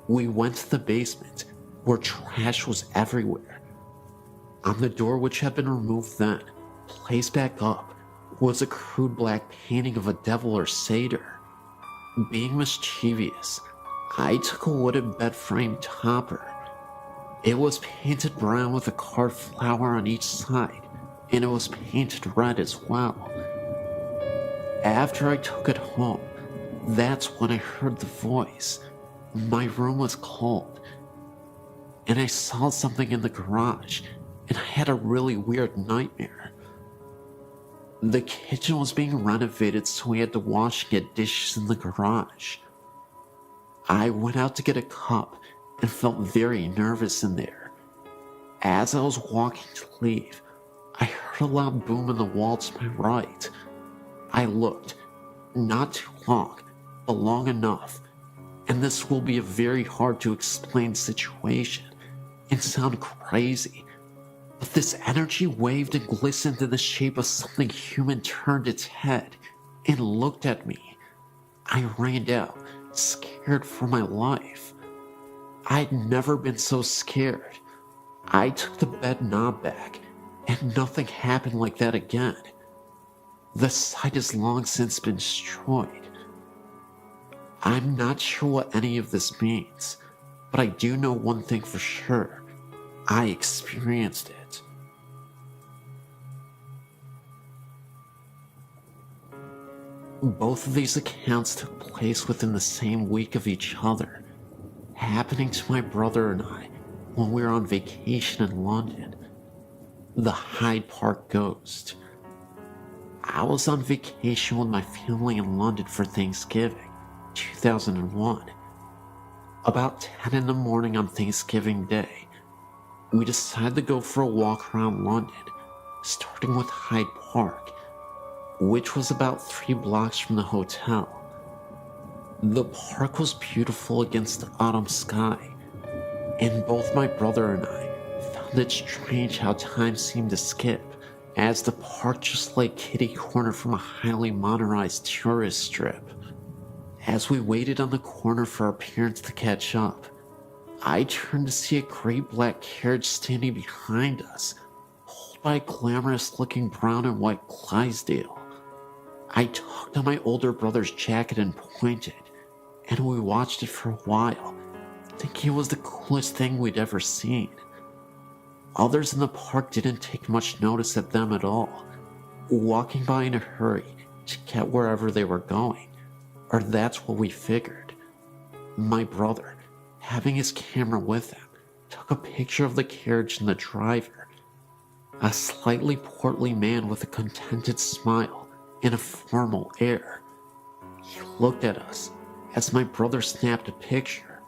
We went to the basement, where trash was everywhere. On the door, which had been removed then, placed back up, was a crude black painting of a devil or satyr. Being mischievous, I took a wooden bed frame topper. It was painted brown with a carved flower on each side, and it was painted red as well. After I took it home, that's when I heard the voice. My room was cold, and I saw something in the garage, and I had a really weird nightmare. The kitchen was being renovated, so we had to wash and get dishes in the garage. I went out to get a cup and felt very nervous in there. As I was walking to leave, I heard a loud boom in the wall to my right. I looked, not too long, but long enough, and this will be a very hard to explain situation and sound crazy, but this energy waved and glistened in the shape of something human, turned its head and looked at me. I ran out, scared for my life. I'd never been so scared. I took the bed knob back, and nothing happened like that again. The site has long since been destroyed. I'm not sure what any of this means, but I do know one thing for sure. I experienced it. Both of these accounts took place within the same week of each other, happening to my brother and I when we were on vacation in London. The Hyde Park Ghost. I was on vacation with my family in London for Thanksgiving, 2001. About 10 in the morning on Thanksgiving Day, we decided to go for a walk around London, starting with Hyde Park. which was about 3 blocks from the hotel. The park was beautiful against the autumn sky, and both my brother and I found it strange how time seemed to skip, as the park just lay kitty corner from a highly modernized tourist strip. As we waited on the corner for our parents to catch up, I turned to see a great black carriage standing behind us, pulled by a glamorous-looking brown and white Clydesdale. I tugged on my older brother's jacket and pointed, and we watched it for a while, thinking it was the coolest thing we'd ever seen. Others in the park didn't take much notice of them at all, walking by in a hurry to get wherever they were going, or that's what we figured. My brother, having his camera with him, took a picture of the carriage and the driver, a slightly portly man with a contented smile and a formal air. He looked at us as my brother snapped a picture,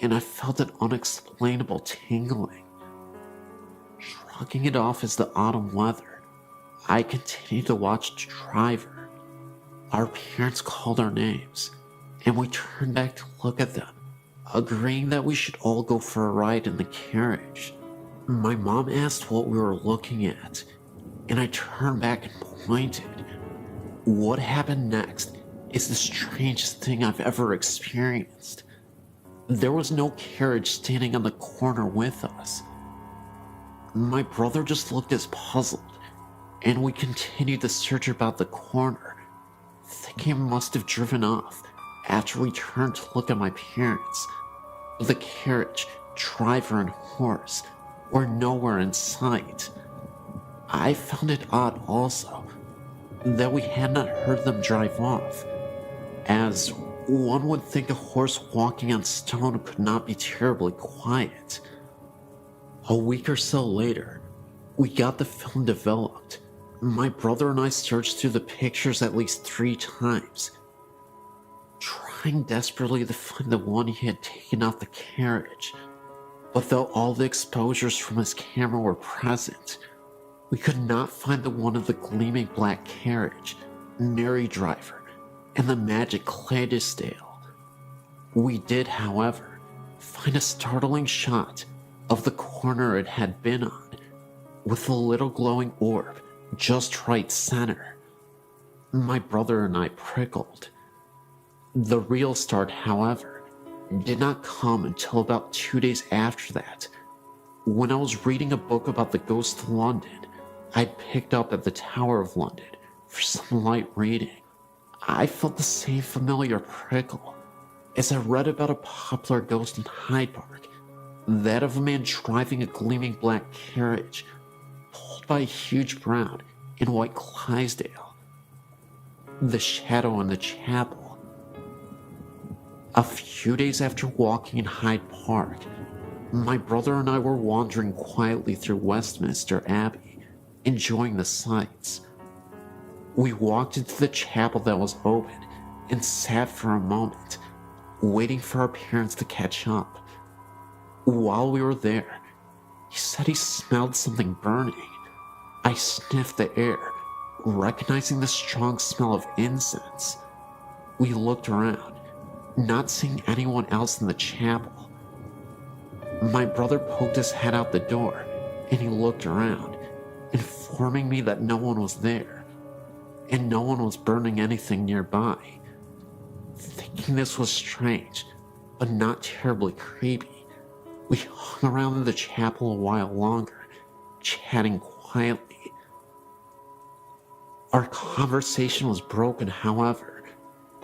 and I felt an unexplainable tingling. Shrugging it off as the autumn weather, I continued to watch the driver. Our parents called our names, and we turned back to look at them, agreeing that we should all go for a ride in the carriage. My mom asked what we were looking at, and I turned back and pointed. What happened next is the strangest thing I've ever experienced. There was no carriage standing on the corner with us. My brother just looked as puzzled, and we continued to search about the corner, thinking it must have driven off after we turned to look at my parents. But the carriage, driver, and horse were nowhere in sight. I found it odd also that we had not heard them drive off, as one would think a horse walking on stone could not be terribly quiet. A week or so later, we got the film developed. My brother and I searched through the pictures at least 3 times, trying desperately to find the one he had taken off the carriage. But though all the exposures from his camera were present, we could not find the one of the gleaming black carriage, Mary driver, and the magic Clydesdale. We did, however, find a startling shot of the corner it had been on, with a little glowing orb just right center. My brother and I prickled. The real start, however, did not come until about 2 days after that, when I was reading a book about the ghost of London I'd picked up at the Tower of London for some light reading. I felt the same familiar prickle as I read about a popular ghost in Hyde Park, that of a man driving a gleaming black carriage pulled by a huge brown and white Clydesdale. The shadow in the chapel. A few days after walking in Hyde Park, my brother and I were wandering quietly through Westminster Abbey, enjoying the sights. We walked into the chapel that was open and sat for a moment, waiting for our parents to catch up. While we were there, he said he smelled something burning. I sniffed the air, recognizing the strong smell of incense. We looked around, not seeing anyone else in the chapel. My brother poked his head out the door, and he looked around, informing me that no one was there, and no one was burning anything nearby. Thinking this was strange, but not terribly creepy, we hung around in the chapel a while longer, chatting quietly. Our conversation was broken, however,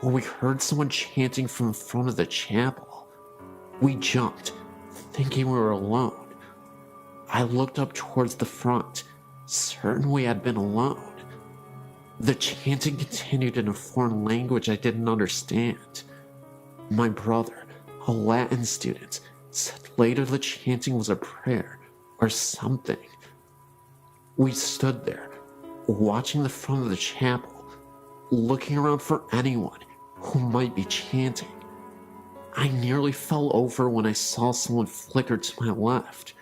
when we heard someone chanting from the front of the chapel. We jumped, thinking we were alone. I looked up towards the front, certain we had been alone. The chanting continued in a foreign language I didn't understand. My brother, a Latin student, said later the chanting was a prayer or something. We stood there, watching the front of the chapel, looking around for anyone who might be chanting. I nearly fell over when I saw someone flicker to my left,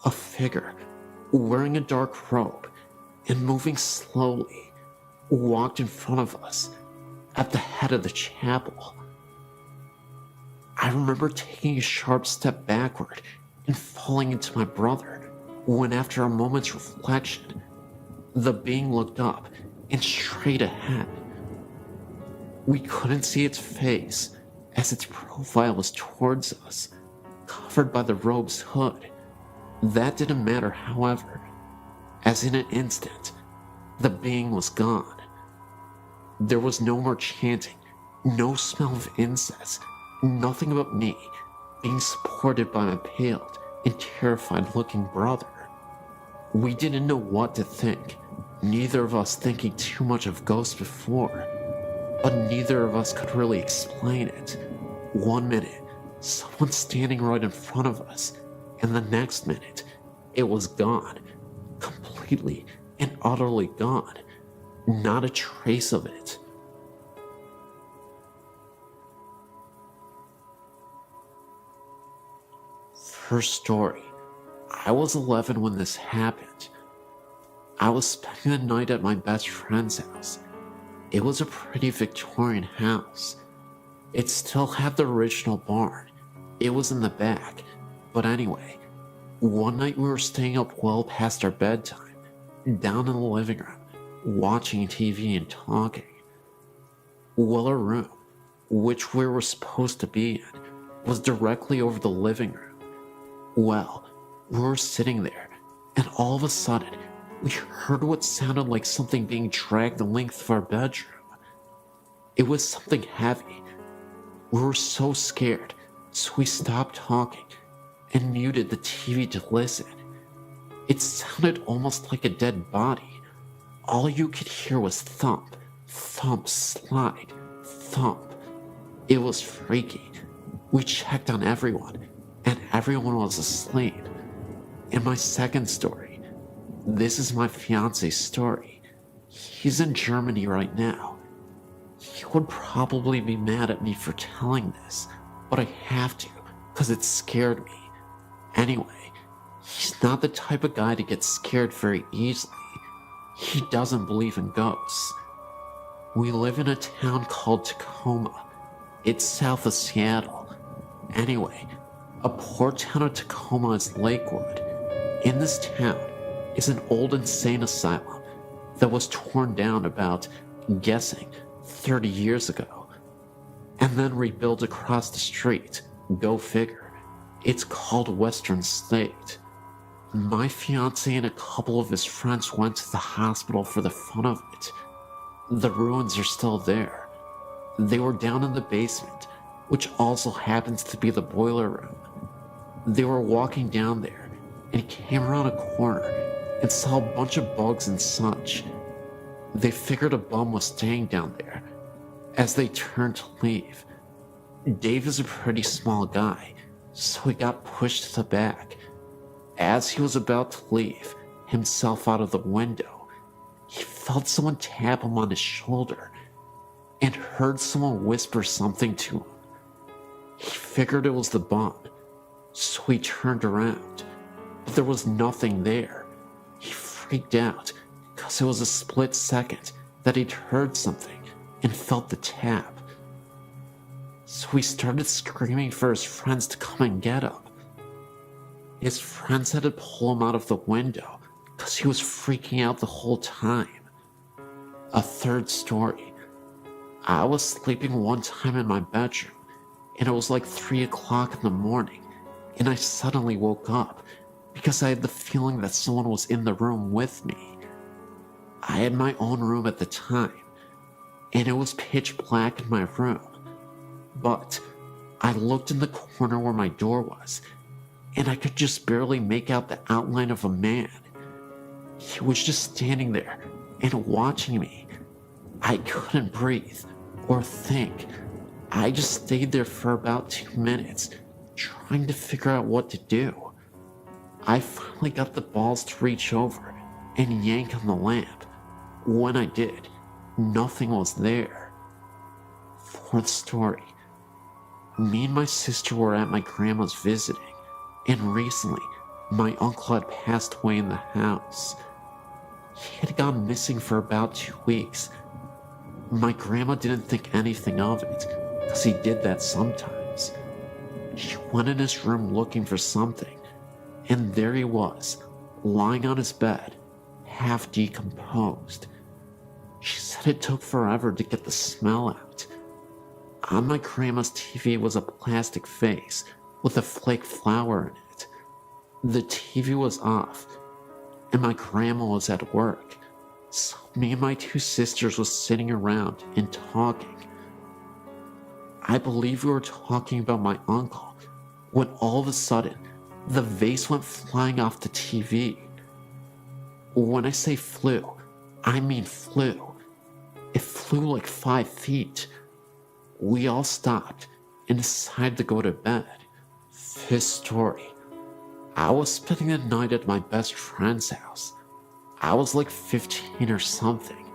a figure wearing a dark robe and moving slowly. walked in front of us at the head of the chapel. I remember taking a sharp step backward and falling into my brother when, after a moment's reflection, the being looked up and straight ahead. We couldn't see its face as its profile was towards us, covered by the robe's hood. That didn't matter, however, as in an instant, the being was gone. There was no more chanting, no smell of incense, nothing but me being supported by my paled and terrified-looking brother. We didn't know what to think, neither of us thinking too much of ghosts before, but neither of us could really explain it. One minute, someone standing right in front of us, and the next minute, it was gone, completely and utterly gone. Not a trace of it. First story. I was 11 when this happened. I was spending the night at my best friend's house. It was a pretty Victorian house. It still had the original barn. It was in the back. But anyway, one night we were staying up well past our bedtime, down in the living room, watching TV and talking. Well, our room, which we were supposed to be in, was directly over the living room. Well, we were sitting there, and all of a sudden, we heard what sounded like something being dragged the length of our bedroom. It was something heavy. We were so scared, so we stopped talking and muted the TV to listen. It sounded almost like a dead body. All you could hear was thump, thump, slide, thump. It was freaky. We checked on everyone, and everyone was asleep. In my second story, this is my fiance's story. He's in Germany right now. He would probably be mad at me for telling this, but I have to, because it scared me. Anyway, he's not the type of guy to get scared very easily. He doesn't believe in ghosts. We live in a town called Tacoma. It's south of Seattle. Anyway, a poor town of Tacoma is Lakewood. In this town is an old insane asylum that was torn down about, guessing, 30 years ago, and then rebuilt across the street. Go figure. It's called Western State. My fiance and a couple of his friends went to the hospital for the fun of it. The ruins are still there. They were down in the basement, which also happens to be the boiler room. They were walking down there and came around a corner and saw a bunch of bugs and such. They figured a bum was staying down there as they turned to leave. Dave is a pretty small guy, so he got pushed to the back. As he was about to leave himself out of the window, he felt someone tap him on his shoulder and heard someone whisper something to him. He figured it was the bum, so he turned around, but there was nothing there. He freaked out because it was a split second that he'd heard something and felt the tap. So he started screaming for his friends to come and get him. His friends had to pull him out of the window because he was freaking out the whole time. A third story. I was sleeping one time in my bedroom, and it was like 3 o'clock in the morning, and I suddenly woke up because I had the feeling that someone was in the room with me. I had my own room at the time, and it was pitch black in my room, but I looked in the corner where my door was, and I could just barely make out the outline of a man. He was just standing there and watching me. I couldn't breathe or think. I just stayed there for about 2 minutes, trying to figure out what to do. I finally got the balls to reach over and yank on the lamp. When I did, nothing was there. Fourth story. Me and my sister were at my grandma's visiting, and recently, my uncle had passed away in the house. He had gone missing for about 2 weeks, My grandma didn't think anything of it, because he did that sometimes. She went in his room looking for something, and there he was, lying on his bed, half decomposed. She said it took forever to get the smell out. On my grandma's TV was a plastic vase with a flake flower in it. The TV was off, and my grandma was at work, so me and my two sisters was sitting around and talking. I believe we were talking about my uncle, when all of a sudden, the vase went flying off the TV. When I say flew, I mean flew. It flew like 5 feet. We all stopped and decided to go to bed. This story. I was spending the night at my best friend's house. I was like 15 or something.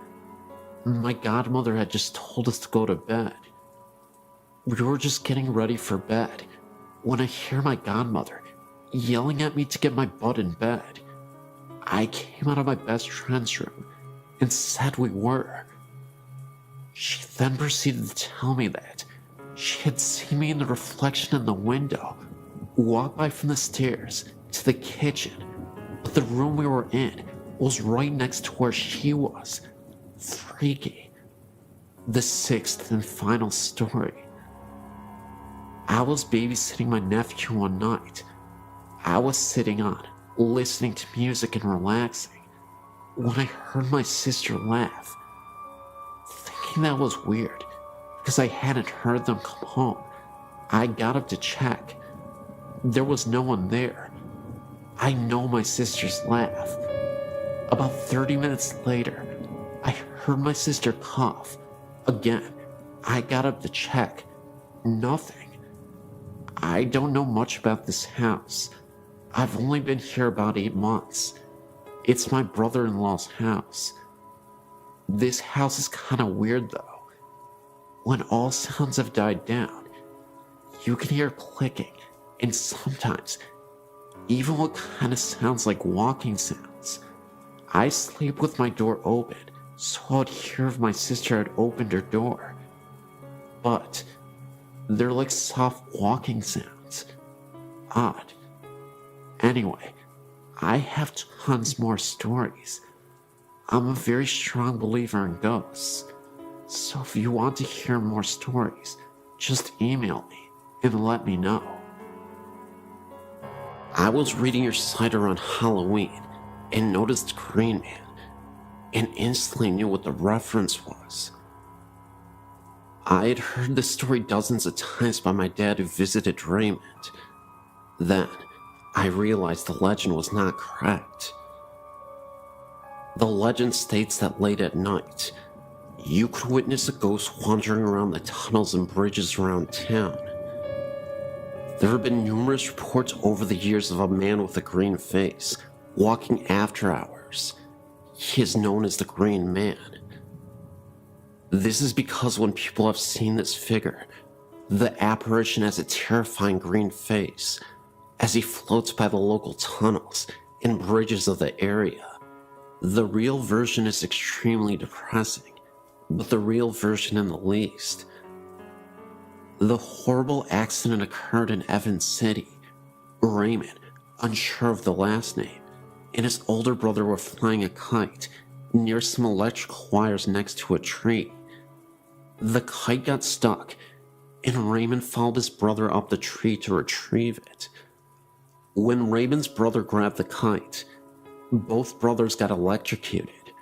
My godmother had just told us to go to bed. We were just getting ready for bed when I hear my godmother yelling at me to get my butt in bed. I came out of my best friend's room and said we were. She then proceeded to tell me that she had seen me in the reflection in the window walk by from the stairs to the kitchen, but the room we were in was right next to where she was. Freaky. The 6th and final story. I was babysitting my nephew one night. I was sitting on, listening to music and relaxing, when I heard my sister laugh. Thinking that was weird, because I hadn't heard them come home, I got up to check. There was no one there. I know my sister's laugh. About 30 minutes later, I heard my sister cough. Again, I got up to check. Nothing. I don't know much about this house. I've only been here about 8 months. It's my brother-in-law's house. This house is kind of weird though. When all sounds have died down, you can hear clicking and sometimes even what kind of sounds like walking sounds. I sleep with my door open, so I'd hear if my sister had opened her door. But they're like soft walking sounds. Odd. Anyway, I have tons more stories. I'm a very strong believer in ghosts, so if you want to hear more stories, just email me and let me know. I was reading your site around Halloween and noticed Green Man, and instantly knew what the reference was. I had heard this story dozens of times by my dad who visited Raymond. Then, I realized the legend was not correct. The legend states that late at night, you could witness a ghost wandering around the tunnels and bridges around town. There have been numerous reports over the years of a man with a green face walking after hours. He is known as the Green Man. This is because when people have seen this figure, the apparition has a terrifying green face as he floats by the local tunnels and bridges of the area. The real version is extremely depressing, but the real version in the least. The horrible accident occurred in Evans City. Raymond, unsure of the last name, and his older brother were flying a kite near some electrical wires next to a tree. The kite got stuck, and Raymond followed his brother up the tree to retrieve it. When Raymond's brother grabbed the kite, both brothers got electrocuted.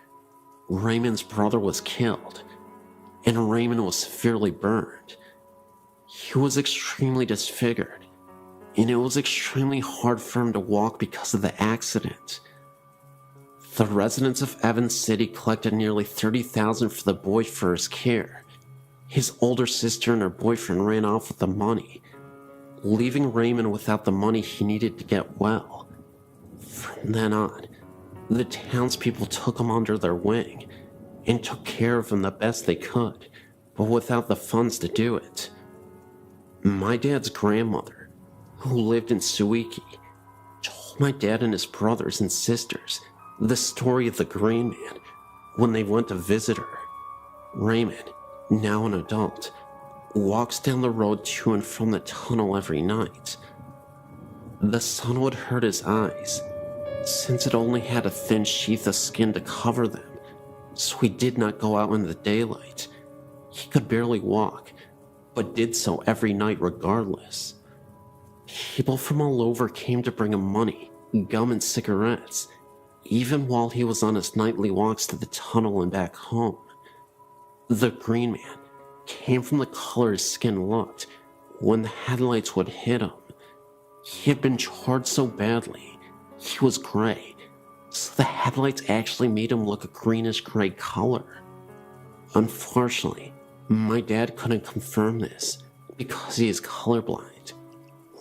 Raymond's brother was killed, and Raymond was severely burned. He was extremely disfigured, and it was extremely hard for him to walk because of the accident. The residents of Evans City collected nearly $30,000 for the boy for his care. His older sister and her boyfriend ran off with the money, leaving Raymond without the money he needed to get well. From then on, the townspeople took him under their wing and took care of him the best they could, but without the funds to do it. My dad's grandmother, who lived in Suiki, told my dad and his brothers and sisters the story of the Green Man when they went to visit her. Raymond, now an adult, walks down the road to and from the tunnel every night. The sun would hurt his eyes, since it only had a thin sheath of skin to cover them, so he did not go out in the daylight. He could barely walk, but did so every night regardless. People from all over came to bring him money, gum, and cigarettes, even while he was on his nightly walks to the tunnel and back home. The Green Man came from the color his skin looked when the headlights would hit him. He had been charred so badly, he was gray, so the headlights actually made him look a greenish-gray color. Unfortunately, my dad couldn't confirm this because he is colorblind.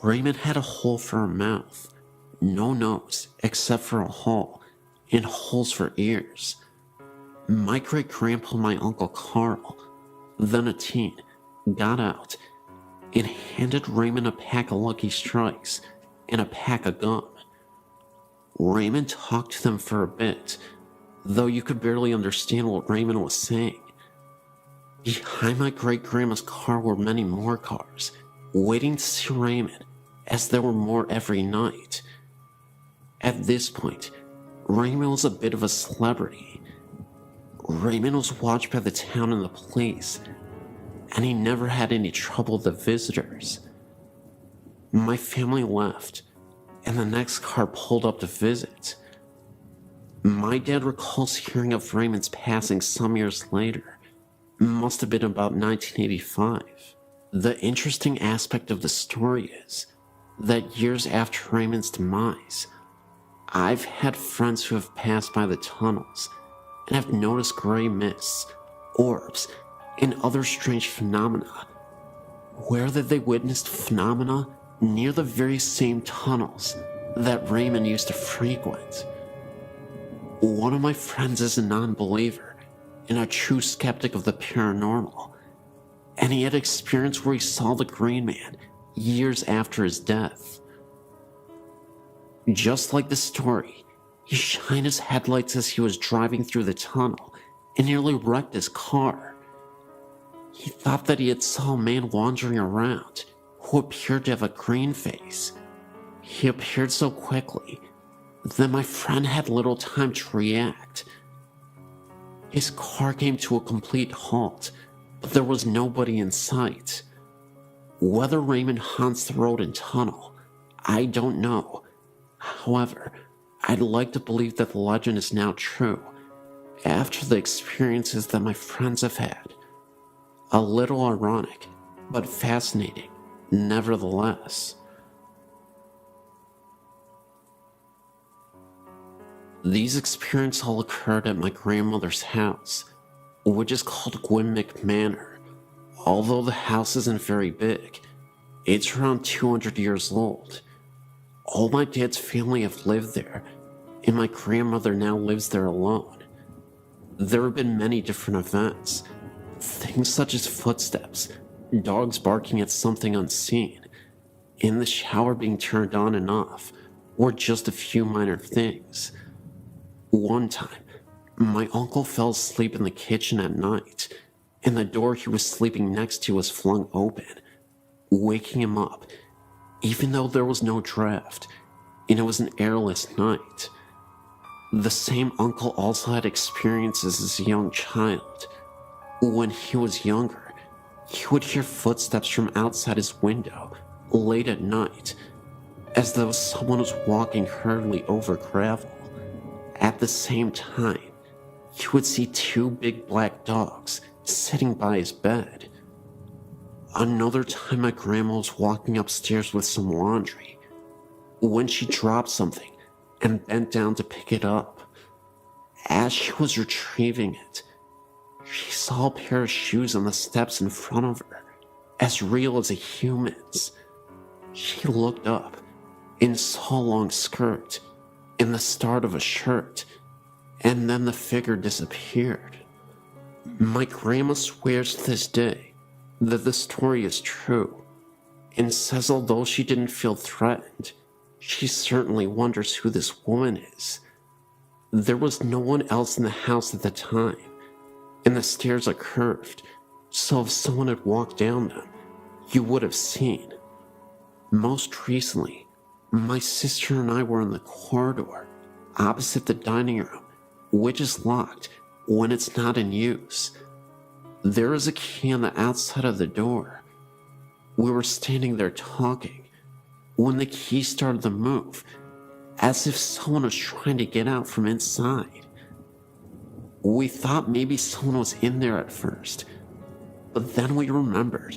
Raymond had a hole for a mouth, no nose except for a hole, and holes for ears. My great-grandpa and my Uncle Carl, then a teen, got out and handed Raymond a pack of Lucky Strikes and a pack of gum. Raymond talked to them for a bit, though you could barely understand what Raymond was saying. Behind my great-grandma's car were many more cars, waiting to see Raymond, as there were more every night. At this point, Raymond was a bit of a celebrity. Raymond was watched by the town and the police, and he never had any trouble with the visitors. My family left, and the next car pulled up to visit. My dad recalls hearing of Raymond's passing some years later. Must have been about 1985. The interesting aspect of the story is that years after Raymond's demise, I've had friends who have passed by the tunnels and have noticed gray mists, orbs, and other strange phenomena, where that they witnessed phenomena near the very same tunnels that Raymond used to frequent. One of my friends is a non-believer and a true skeptic of the paranormal, and he had experience where he saw the Green Man years after his death. Just like the story, he shined his headlights as he was driving through the tunnel and nearly wrecked his car. He thought that he had saw a man wandering around who appeared to have a green face. He appeared so quickly that my friend had little time to react. His car came to a complete halt, but there was nobody in sight. Whether Raymond haunts the road and tunnel, I don't know. However, I'd like to believe that the legend is now true, after the experiences that my friends have had. A little ironic, but fascinating, nevertheless. These experiences all occurred at my grandmother's house, which is called Gwynmick Manor. Although the house isn't very big, it's around 200 years old. All my dad's family have lived there, and my grandmother now lives there alone. There have been many different events, things such as footsteps, dogs barking at something unseen, and the shower being turned on and off, or just a few minor things. One time, my uncle fell asleep in the kitchen at night, and the door he was sleeping next to was flung open, waking him up, even though there was no draft, and it was an airless night. The same uncle also had experiences as a young child. When he was younger, he would hear footsteps from outside his window late at night, as though someone was walking hurriedly over gravel. At the same time, he would see two big black dogs sitting by his bed. Another time, my grandma was walking upstairs with some laundry when she dropped something and bent down to pick it up. As she was retrieving it, she saw a pair of shoes on the steps in front of her, as real as a human's. She looked up and saw a long skirt and the start of a shirt, and then the figure disappeared. My grandma swears to this day that the story is true, and says although she didn't feel threatened, she certainly wonders who this woman is. There was no one else in the house at the time, and the stairs are curved, so if someone had walked down them, you would have seen. Most recently, my sister and I were in the corridor opposite the dining room, which is locked when it's not in use. There is a key on the outside of the door. We were standing there talking when the key started to move, as if someone was trying to get out from inside. We thought maybe someone was in there at first, but then we remembered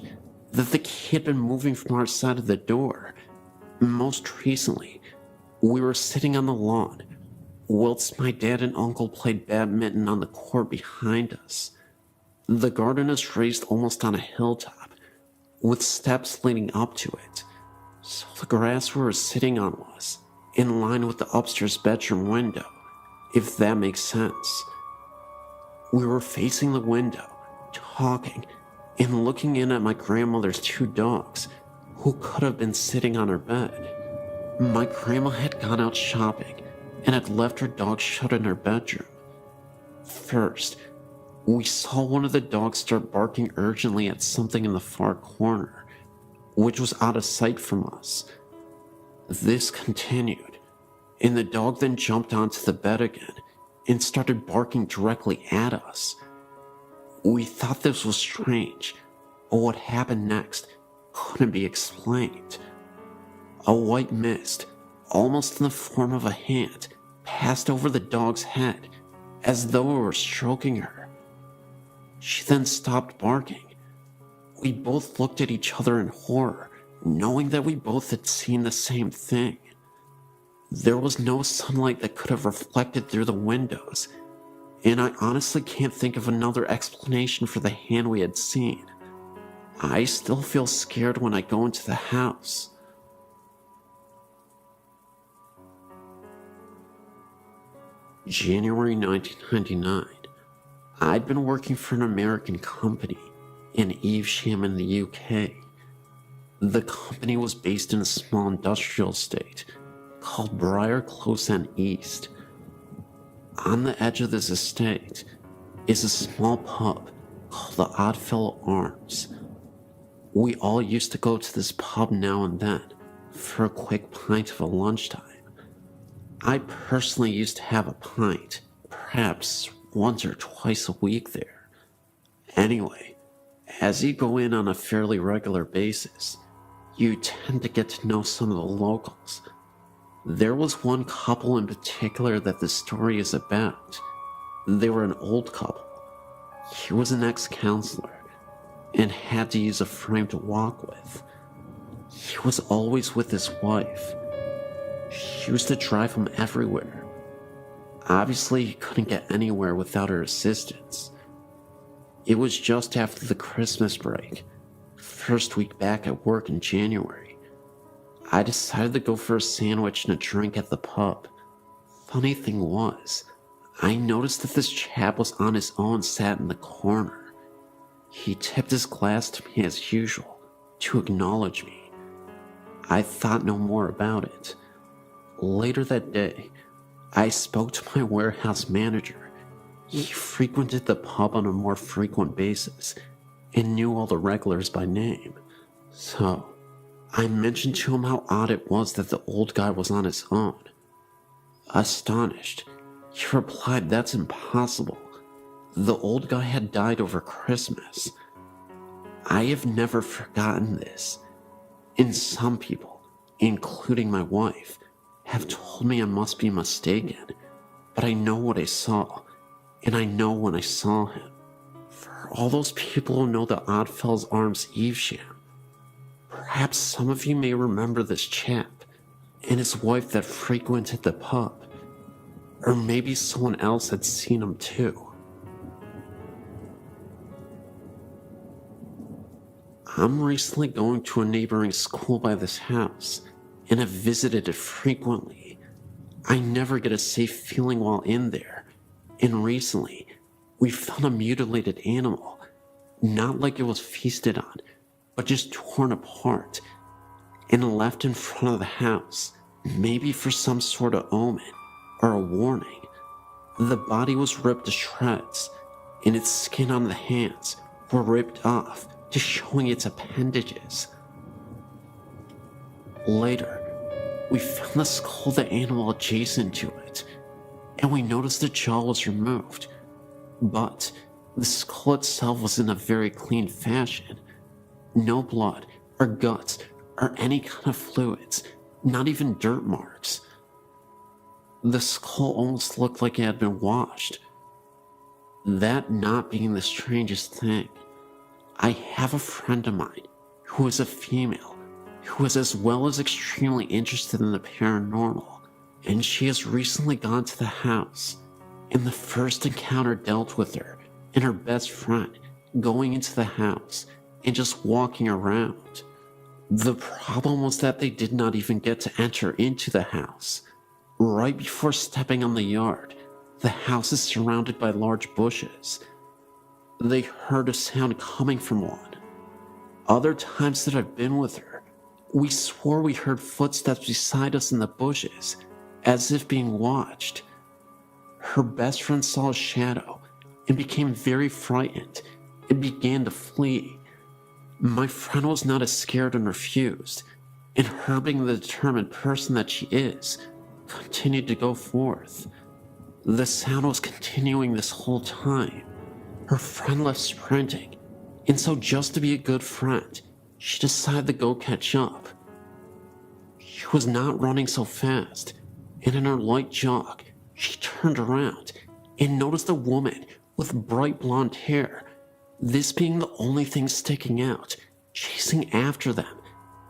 that the key had been moving from our side of the door. Most recently, we were sitting on the lawn whilst my dad and uncle played badminton on the court behind us. The garden is raised almost on a hilltop, with steps leading up to it, so the grass we were sitting on was in line with the upstairs bedroom window, if that makes sense. We were facing the window, talking, and looking in at my grandmother's 2 dogs, who could have been sitting on her bed. My grandma had gone out shopping and had left her dogs shut in her bedroom. First, we saw one of the dogs start barking urgently at something in the far corner, which was out of sight from us. This continued, and the dog then jumped onto the bed again and started barking directly at us. We thought this was strange, but what happened next couldn't be explained. A white mist, almost in the form of a hand, passed over the dog's head, as though it were stroking her. She then stopped barking. We both looked at each other in horror, knowing that we both had seen the same thing. There was no sunlight that could have reflected through the windows, and I honestly can't think of another explanation for the hand we had seen. I still feel scared when I go into the house. January 1999. I'd been working for an American company in Evesham in the UK. The company was based in a small industrial estate called Briar Close End East. On the edge of this estate is a small pub called the Oddfellow Arms. We all used to go to this pub now and then for a quick pint of a lunchtime. I personally used to have a pint, perhaps once or twice a week there. Anyway, as you go in on a fairly regular basis, you tend to get to know some of the locals. There was one couple in particular that the story is about. They were an old couple. He was an ex-counselor and had to use a frame to walk with. He was always with his wife. She used to drive him everywhere. Obviously, he couldn't get anywhere without her assistance. It was just after the Christmas break, first week back at work in January. I decided to go for a sandwich and a drink at the pub. Funny thing was, I noticed that this chap was on his own, sat in the corner. He tipped his glass to me as usual, to acknowledge me. I thought no more about it. Later that day, I spoke to my warehouse manager. He frequented the pub on a more frequent basis and knew all the regulars by name. So, I mentioned to him how odd it was that the old guy was on his own. Astonished, he replied, "That's impossible. The old guy had died over Christmas." I have never forgotten this, and some people, including my wife, have told me I must be mistaken, but I know what I saw, and I know when I saw him. For all those people who know the Oddfellows Arms Evesham, perhaps some of you may remember this chap and his wife that frequented the pub, or maybe someone else had seen him too. I'm recently going to a neighboring school by this house, and have visited it frequently. I never get a safe feeling while in there, and recently, we found a mutilated animal, not like it was feasted on, but just torn apart, and left in front of the house, maybe for some sort of omen, or a warning. The body was ripped to shreds, and its skin on the hands were ripped off, just showing its appendages. Later, we found the skull of the animal adjacent to it, and we noticed the jaw was removed, but the skull itself was in a very clean fashion. No blood or guts or any kind of fluids, not even dirt marks. The skull almost looked like it had been washed. That not being the strangest thing, I have a friend of mine who is a female who is as well as extremely interested in the paranormal, and she has recently gone to the house, and the first encounter dealt with her and her best friend going into the house and just walking around. The problem was that they did not even get to enter into the house. Right before stepping on the yard, the house is surrounded by large bushes. They heard a sound coming from one. Other times that I've been with her, we swore we heard footsteps beside us in the bushes, as if being watched. Her best friend saw a shadow and became very frightened and began to flee. My friend was not as scared and refused, and her being the determined person that she is, continued to go forth. The sound was continuing this whole time. Her friend left sprinting, and so just to be a good friend, she decided to go catch up. She was not running so fast, and in her light jog, she turned around and noticed a woman with bright blonde hair, this being the only thing sticking out, chasing after them,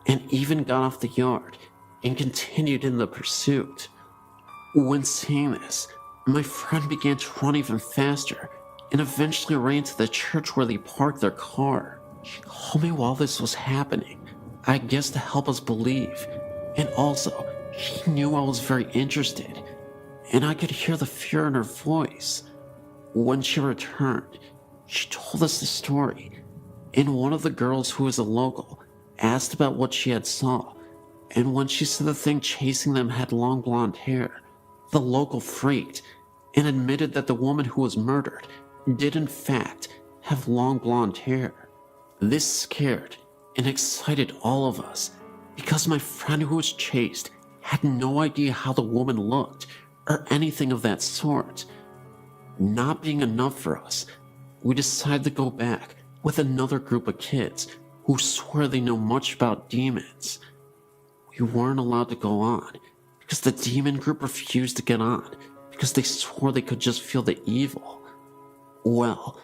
and even got off the yard and continued in the pursuit. When seeing this, my friend began to run even faster and eventually ran to the church where they parked their car. She called me while this was happening, I guess to help us believe, and also she knew I was very interested, and I could hear the fear in her voice. When she returned, she told us the story, and one of the girls who was a local asked about what she had saw, and when she said the thing chasing them had long blonde hair, the local freaked and admitted that the woman who was murdered did in fact have long blonde hair. This scared and excited all of us because my friend who was chased had no idea how the woman looked or anything of that sort. Not being enough for us, we decided to go back with another group of kids who swear they know much about demons. We weren't allowed to go on because the demon group refused to get on because they swore they could just feel the evil. Well,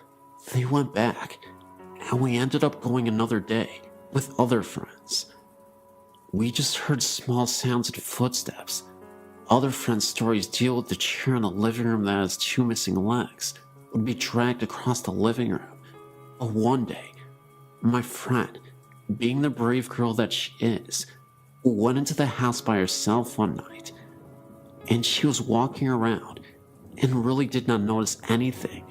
they went back, and we ended up going another day with other friends. We just heard small sounds and footsteps. Other friends' stories deal with the chair in the living room that has two missing legs would be dragged across the living room. But one day, my friend, being the brave girl that she is, went into the house by herself one night, and she was walking around and really did not notice anything.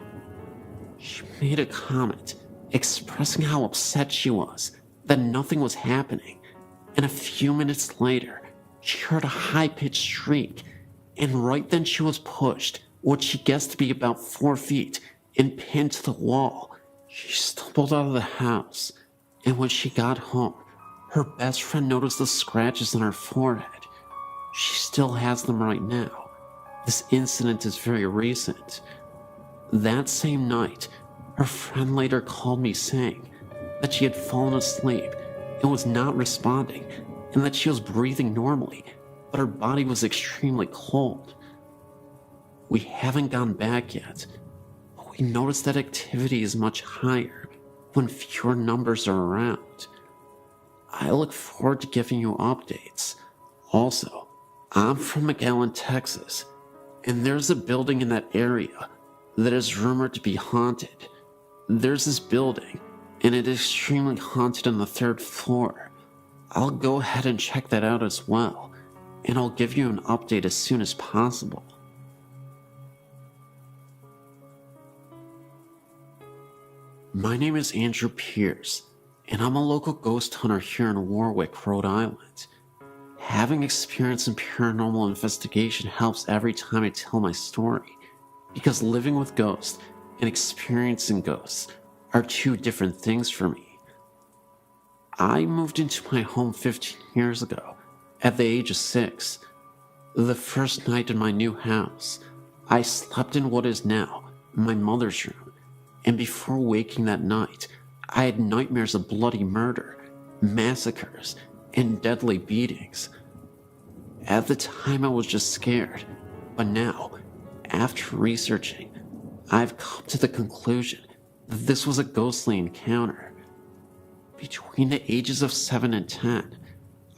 She made a comment expressing how upset she was that nothing was happening, and a few minutes later, she heard a high-pitched shriek, and right then she was pushed, what she guessed to be about 4 feet, and pinned to the wall. She stumbled out of the house, and when she got home, her best friend noticed the scratches on her forehead. She still has them right now. This incident is very recent. That same night, her friend later called me saying that she had fallen asleep and was not responding, and that she was breathing normally, but her body was extremely cold. We haven't gone back yet, but we noticed that activity is much higher when fewer numbers are around. I look forward to giving you updates. Also, I'm from McAllen, Texas, and there's a building in that area that is rumored to be haunted. There's this building, and it is extremely haunted on the 3rd floor. I'll go ahead and check that out as well, and I'll give you an update as soon as possible. My name is Andrew Pierce, and I'm a local ghost hunter here in Warwick, Rhode Island. Having experience in paranormal investigation helps every time I tell my story, because living with ghosts and experiencing ghosts are two different things for me. I moved into my home 15 years ago at the age of 6. The first night in my new house, I slept in what is now my mother's room, and before waking that night, I had nightmares of bloody murder, massacres, and deadly beatings. At the time, I was just scared, but now, after researching, I've come to the conclusion that this was a ghostly encounter. Between the ages of 7 and 10,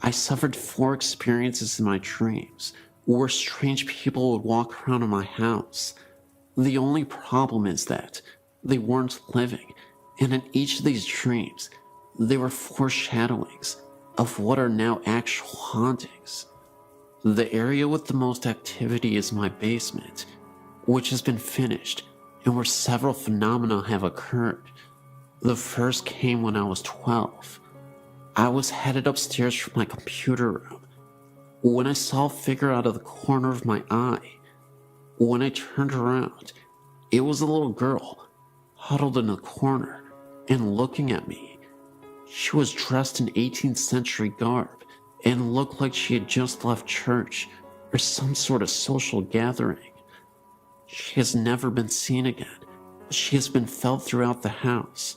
I suffered 4 experiences in my dreams where strange people would walk around in my house. The only problem is that they weren't living, and in each of these dreams, they were foreshadowings of what are now actual hauntings. The area with the most activity is my basement, which has been finished and where several phenomena have occurred. The first came when I was 12. I was headed upstairs from my computer room when I saw a figure out of the corner of my eye. When I turned around, it was a little girl huddled in the corner and looking at me. She was dressed in 18th century garb and looked like she had just left church or some sort of social gathering. She has never been seen again, but she has been felt throughout the house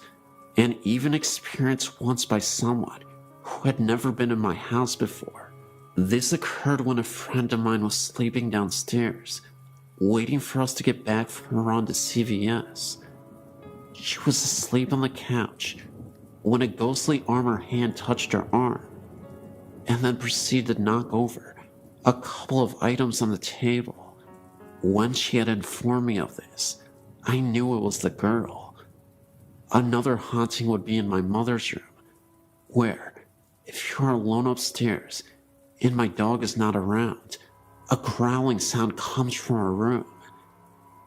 and even experienced once by someone who had never been in my house before. This occurred when a friend of mine was sleeping downstairs, waiting for us to get back from a run to CVS. She was asleep on the couch when a ghostly arm or hand touched her arm, and then proceeded to knock over a couple of items on the table. When she had informed me of this, I knew it was the girl. Another haunting would be in my mother's room, where, if you are alone upstairs and my dog is not around, a growling sound comes from her room.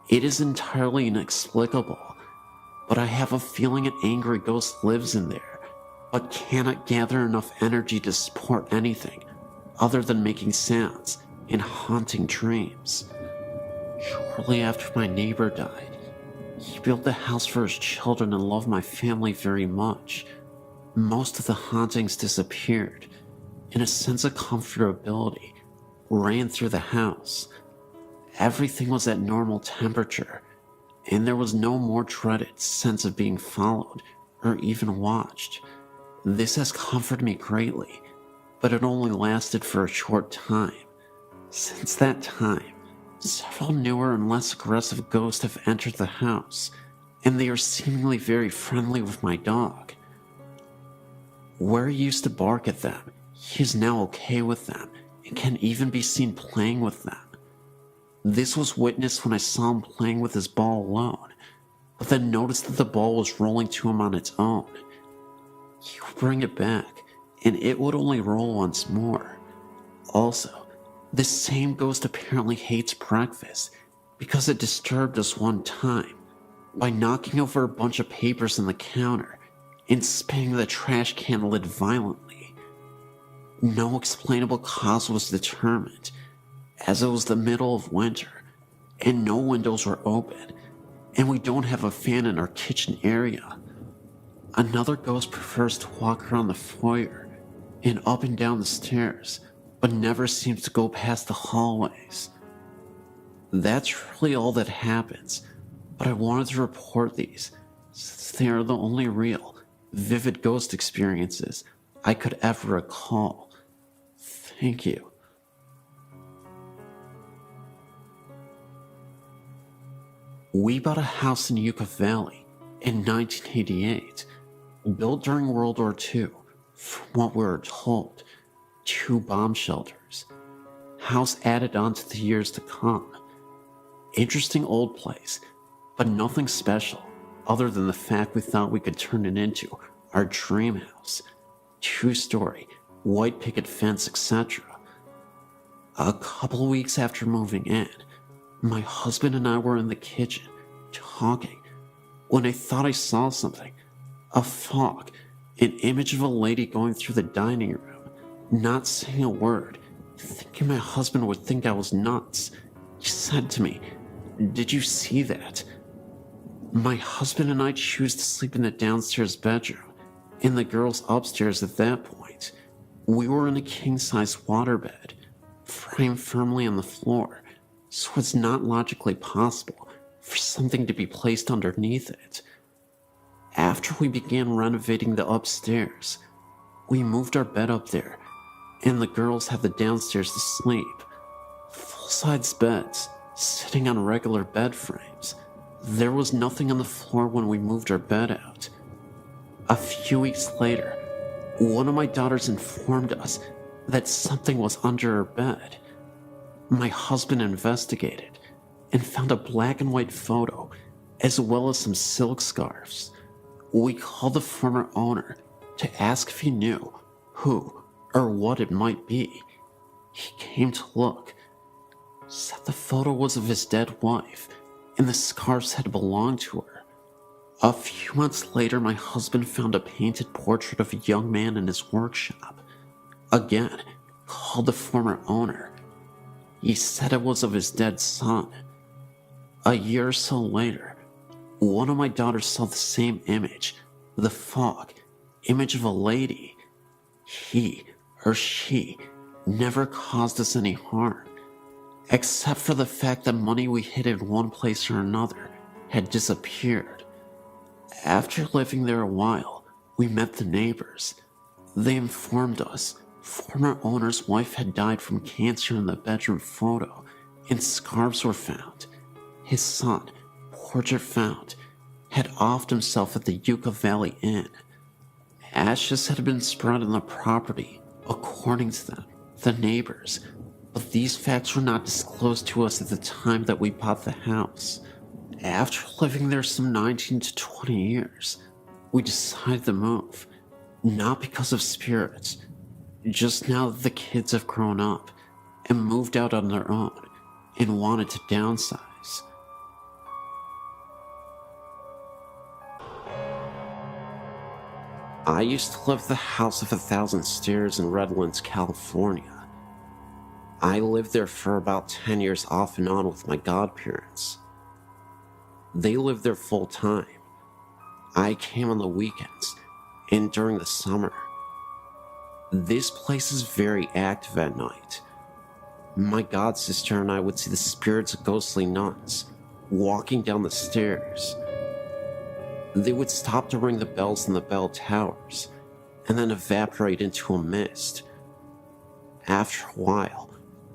It is entirely inexplicable, but I have a feeling an angry ghost lives in there, but cannot gather enough energy to support anything other than making sounds and haunting dreams. Shortly after my neighbor died, he built the house for his children and loved my family very much. Most of the hauntings disappeared, and a sense of comfortability ran through the house. Everything was at normal temperature, and there was no more dreaded sense of being followed or even watched. This has comforted me greatly, but it only lasted for a short time. Since that time, several newer and less aggressive ghosts have entered the house, and they are seemingly very friendly with my dog. Where he used to bark at them, he is now okay with them and can even be seen playing with them. This was witnessed when I saw him playing with his ball alone, but then noticed that the ball was rolling to him on its own. He would bring it back, and it would only roll once more. Also, this same ghost apparently hates breakfast because it disturbed us one time by knocking over a bunch of papers on the counter and spinning the trash can lid violently. No explainable cause was determined, as it was the middle of winter and no windows were open, and we don't have a fan in our kitchen area. Another ghost prefers to walk around the foyer and up and down the stairs, but never seems to go past the hallways. That's really all that happens, but I wanted to report these since they are the only real, vivid ghost experiences I could ever recall. Thank you. We bought a house in Yucca Valley in 1988, built during World War II, from what we were told, 2 bomb shelters. House added on to the years to come. Interesting old place, but nothing special other than the fact we thought we could turn it into our dream house. 2-story, white picket fence, etc. A couple weeks after moving in, my husband and I were in the kitchen, talking, when I thought I saw something. A fog, an image of a lady going through the dining room, not saying a word, thinking my husband would think I was nuts. He said to me, "Did you see that?" My husband and I choose to sleep in the downstairs bedroom, and the girls upstairs at that point. We were in a king-size waterbed, framed firmly on the floor, so it's not logically possible for something to be placed underneath it. After we began renovating the upstairs, we moved our bed up there, and the girls had the downstairs to sleep. Full-size beds, sitting on regular bed frames. There was nothing on the floor when we moved our bed out. A few weeks later, one of my daughters informed us that something was under her bed. My husband investigated and found a black and white photo, as well as some silk scarves. We called the former owner to ask if he knew who or what it might be. He came to look, said the photo was of his dead wife, and the scarves had belonged to her. A few months later, my husband found a painted portrait of a young man in his workshop. Again, called the former owner. He said it was of his dead son. A year or so later, one of my daughters saw the same image, the fog, image of a lady. He or she never caused us any harm, except for the fact that money we hid in one place or another had disappeared. After living there a while, we met the neighbors. They informed us former owner's wife had died from cancer in the bedroom photo, and scarves were found. His son, portrait found, had offed himself at the Yucca Valley Inn. Ashes had been spread on the property, according to them, the neighbors, but these facts were not disclosed to us at the time that we bought the house. After living there some 19 to 20 years, we decided to move, not because of spirits, just now that the kids have grown up and moved out on their own and wanted to downsize. I used to live at the House of 1,000 Stairs in Redlands, California. I lived there for about 10 years off and on with my godparents. They lived there full time. I came on the weekends and during the summer. This place is very active at night. My godsister and I would see the spirits of ghostly nuns walking down the stairs. They would stop to ring the bells in the bell towers and then evaporate into a mist. After a while,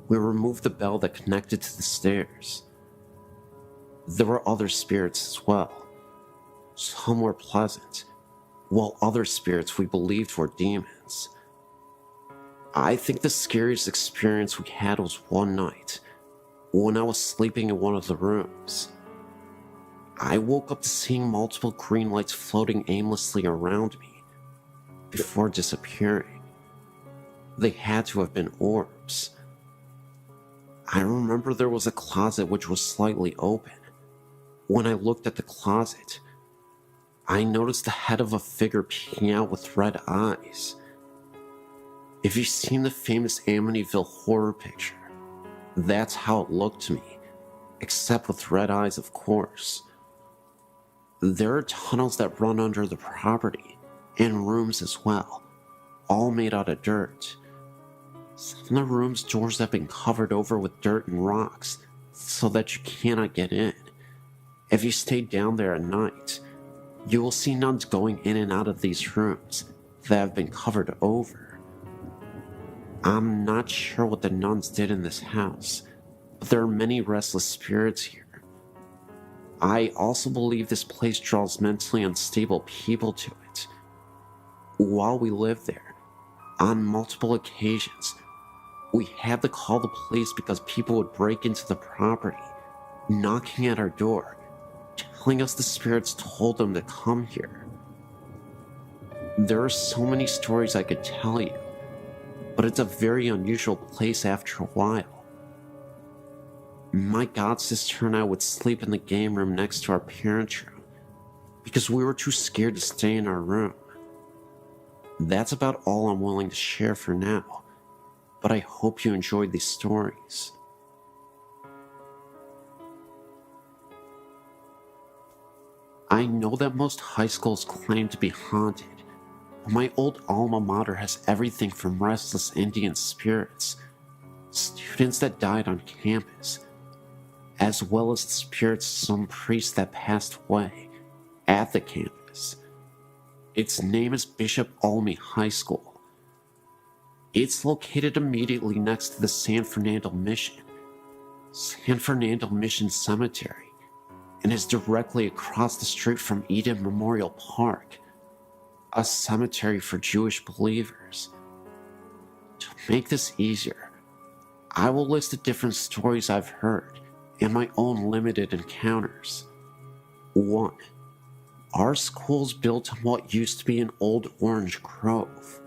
we removed the bell that connected to the stairs. There were other spirits as well. Some were pleasant, while other spirits we believed were demons. I think the scariest experience we had was one night, when I was sleeping in one of the rooms. I woke up to seeing multiple green lights floating aimlessly around me, before disappearing. They had to have been orbs. I remember there was a closet which was slightly open. When I looked at the closet, I noticed the head of a figure peeking out with red eyes. If you've seen the famous Amityville horror picture, that's how it looked to me, except with red eyes, of course. There are tunnels that run under the property, and rooms as well, all made out of dirt. Some of the rooms' doors have been covered over with dirt and rocks, so that you cannot get in. If you stay down there at night, you will see nuns going in and out of these rooms that have been covered over. I'm not sure what the nuns did in this house, but there are many restless spirits here. I also believe this place draws mentally unstable people to it. While we lived there, on multiple occasions, we had to call the police because people would break into the property, knocking at our door, telling us the spirits told them to come here. There are so many stories I could tell you, but it's a very unusual place after a while. My godsister and I would sleep in the game room next to our parents' room because we were too scared to stay in our room. That's about all I'm willing to share for now, but I hope you enjoyed these stories. I know that most high schools claim to be haunted, but my old alma mater has everything from restless Indian spirits, students that died on campus, as well as the spirits of some priest that passed away at the campus. Its name is Bishop Olney High School. It's located immediately next to the San Fernando Mission Cemetery, and is directly across the street from Eden Memorial Park, a cemetery for Jewish believers. To make this easier, I will list the different stories I've heard and my own limited encounters. 1. Our school's built on what used to be an old orange grove.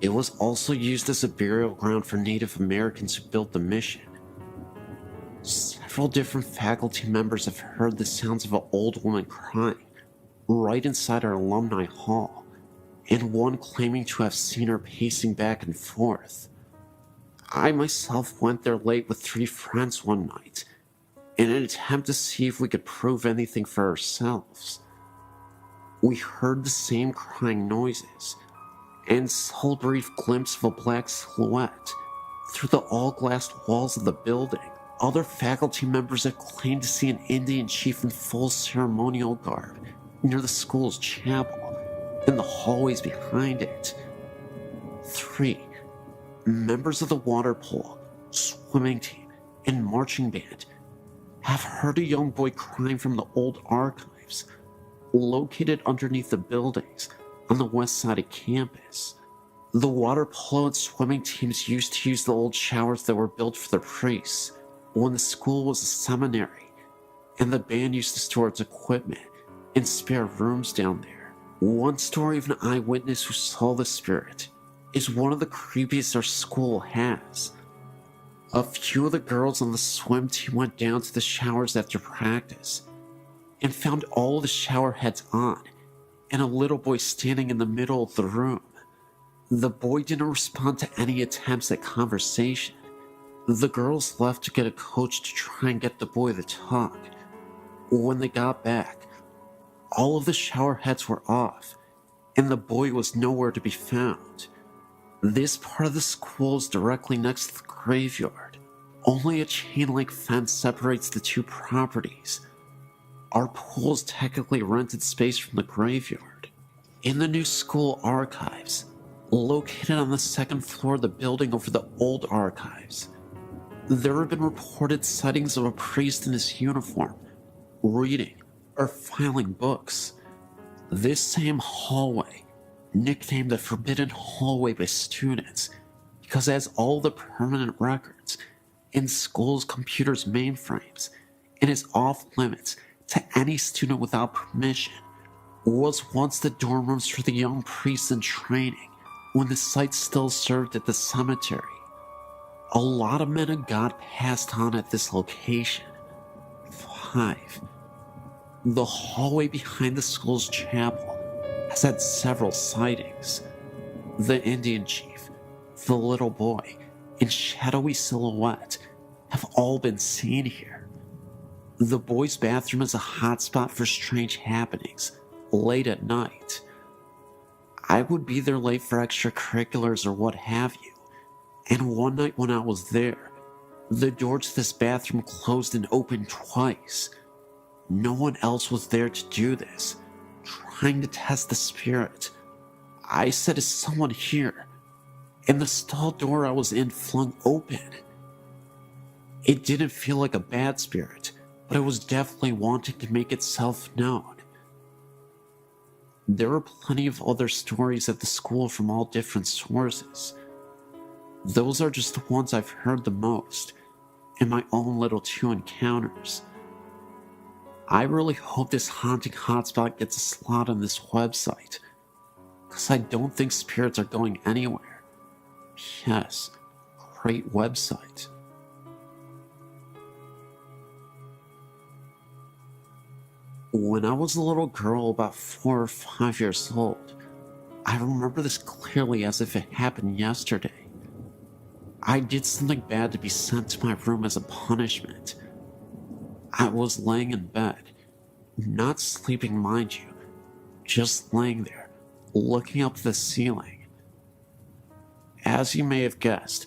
It was also used as a burial ground for Native Americans who built the mission. Several different faculty members have heard the sounds of an old woman crying right inside our alumni hall, and one claiming to have seen her pacing back and forth. I myself went there late with 3 friends one night in an attempt to see if we could prove anything for ourselves. We heard the same crying noises and saw a brief glimpse of a black silhouette through the all-glass walls of the building. Other faculty members have claimed to see an Indian chief in full ceremonial garb near the school's chapel and the hallways behind it. 3. Members of the water polo, swimming team, and marching band have heard a young boy crying from the old archives located underneath the buildings on the west side of campus. The water polo and swimming teams used to use the old showers that were built for the priests when the school was a seminary, and the band used to store its equipment in spare rooms down there. One story of an eyewitness who saw the spirit is one of the creepiest our school has. A few of the girls on the swim team went down to the showers after practice and found all the shower heads on and a little boy standing in the middle of the room. The boy didn't respond to any attempts at conversation. The girls left to get a coach to try and get the boy to talk. When they got back, all of the shower heads were off, and the boy was nowhere to be found. This part of the school is directly next to the graveyard. Only a chain-link fence separates the two properties. Our pool is technically rented space from the graveyard. In the new school archives, located on the second floor of the building over the old archives, there have been reported sightings of a priest in his uniform, reading or filing books. This same hallway, nicknamed the Forbidden Hallway by students, because it has all the permanent records in school's computers' mainframes and is off limits to any student without permission, was once the dorm rooms for the young priests in training when the site still served at the cemetery. A lot of men of God passed on at this location. 5. The hallway behind the school's chapel has had several sightings. The Indian chief, the little boy, and shadowy silhouette have all been seen here. The boys' bathroom is a hotspot for strange happenings late at night. I would be there late for extracurriculars or what have you, and one night when I was there, the door to this bathroom closed and opened twice. No one else was there to do this, trying to test the spirit. I said, "Is someone here?" And the stall door I was in flung open. It didn't feel like a bad spirit, but it was definitely wanting to make itself known. There are plenty of other stories at the school from all different sources. Those are just the ones I've heard the most, in my own little 2 encounters. I really hope this haunting hotspot gets a slot on this website, because I don't think spirits are going anywhere. Yes, great website. When I was a little girl, about 4 or 5 years old, I remember this clearly as if it happened yesterday. I did something bad to be sent to my room as a punishment. I was laying in bed, Not sleeping, mind you, just laying there, looking up at the ceiling. As you may have guessed,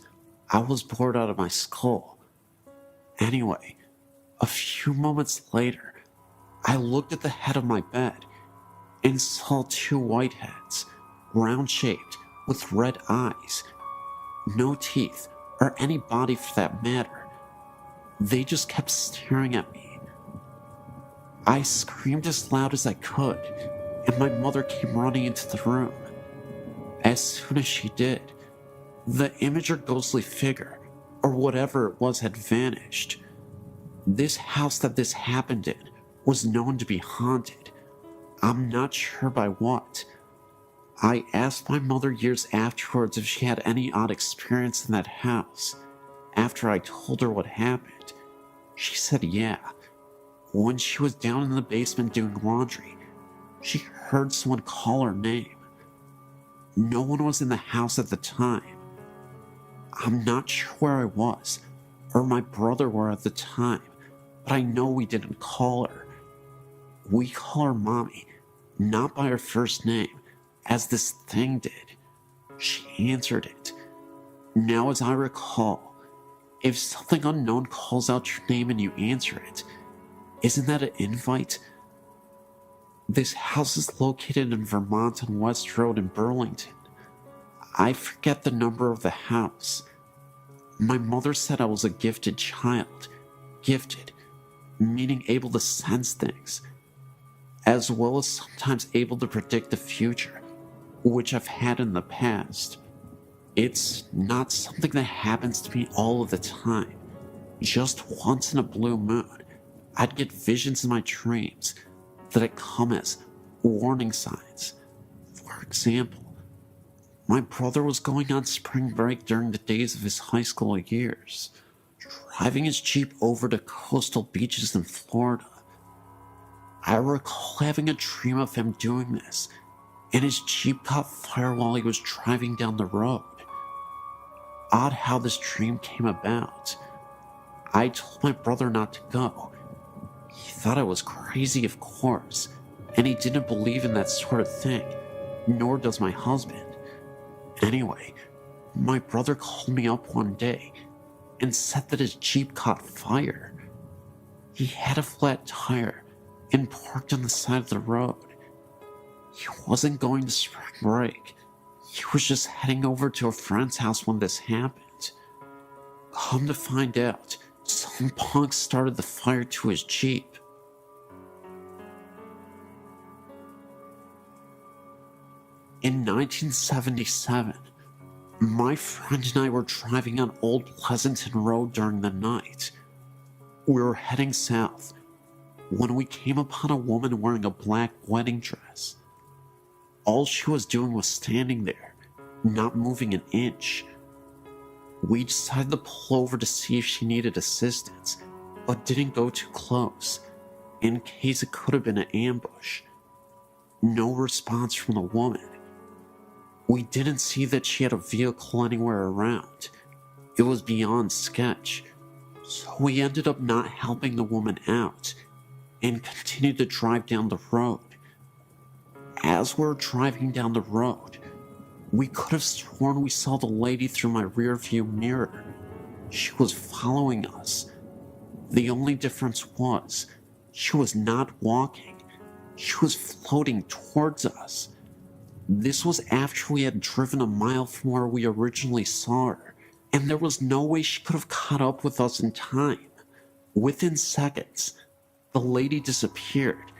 I was bored out of my skull. Anyway, a few moments later, I looked at the head of my bed and saw two white heads, round-shaped, with red eyes. No teeth, or any body for that matter. They just kept staring at me. I screamed as loud as I could, and my mother came running into the room. As soon as she did, the image or ghostly figure, or whatever it was, had vanished. This house that this happened in was known to be haunted. I'm not sure by what. I asked my mother years afterwards if she had any odd experience in that house. After I told her what happened, she said yeah. When she was down in the basement doing laundry, she heard someone call her name. No one was in the house at the time. I'm not sure where I was, or my brother were at the time, but I know we didn't call her. We call her Mommy, not by her first name, as this thing did. She answered it. Now, as I recall, if something unknown calls out your name and you answer it, isn't that an invite? This house is located in Vermont on West Road in Burlington. I forget the number of the house. My mother said I was a gifted child. Gifted, meaning able to sense things, as well as sometimes able to predict the future, which I've had in the past. It's not something that happens to me all of the time. Just once in a blue moon, I'd get visions in my dreams that come as warning signs. For example, my brother was going on spring break during the days of his high school years, driving his Jeep over to coastal beaches in Florida. I recall having a dream of him doing this, and his Jeep caught fire while he was driving down the road. Odd how this dream came about. I told my brother not to go. He thought I was crazy, of course, and he didn't believe in that sort of thing, nor does my husband. Anyway, my brother called me up one day and said that his Jeep caught fire. He had a flat tire and parked on the side of the road. He wasn't going to spring break. He was just heading over to a friend's house when this happened. Come to find out, some punk started the fire to his Jeep. In 1977, my friend and I were driving on Old Pleasanton Road during the night. We were heading south when we came upon a woman wearing a black wedding dress. All she was doing was standing there, not moving an inch. We decided to pull over to see if she needed assistance, but didn't go too close, in case it could have been an ambush. No response from the woman. We didn't see that she had a vehicle anywhere around. It was beyond sketch, so we ended up not helping the woman out and continued to drive down the road. As we were driving down the road, we could have sworn we saw the lady through my rearview mirror. She was following us. The only difference was, she was not walking. She was floating towards us. This was after we had driven a mile from where we originally saw her, and there was no way she could have caught up with us in time. Within seconds, the lady disappeared,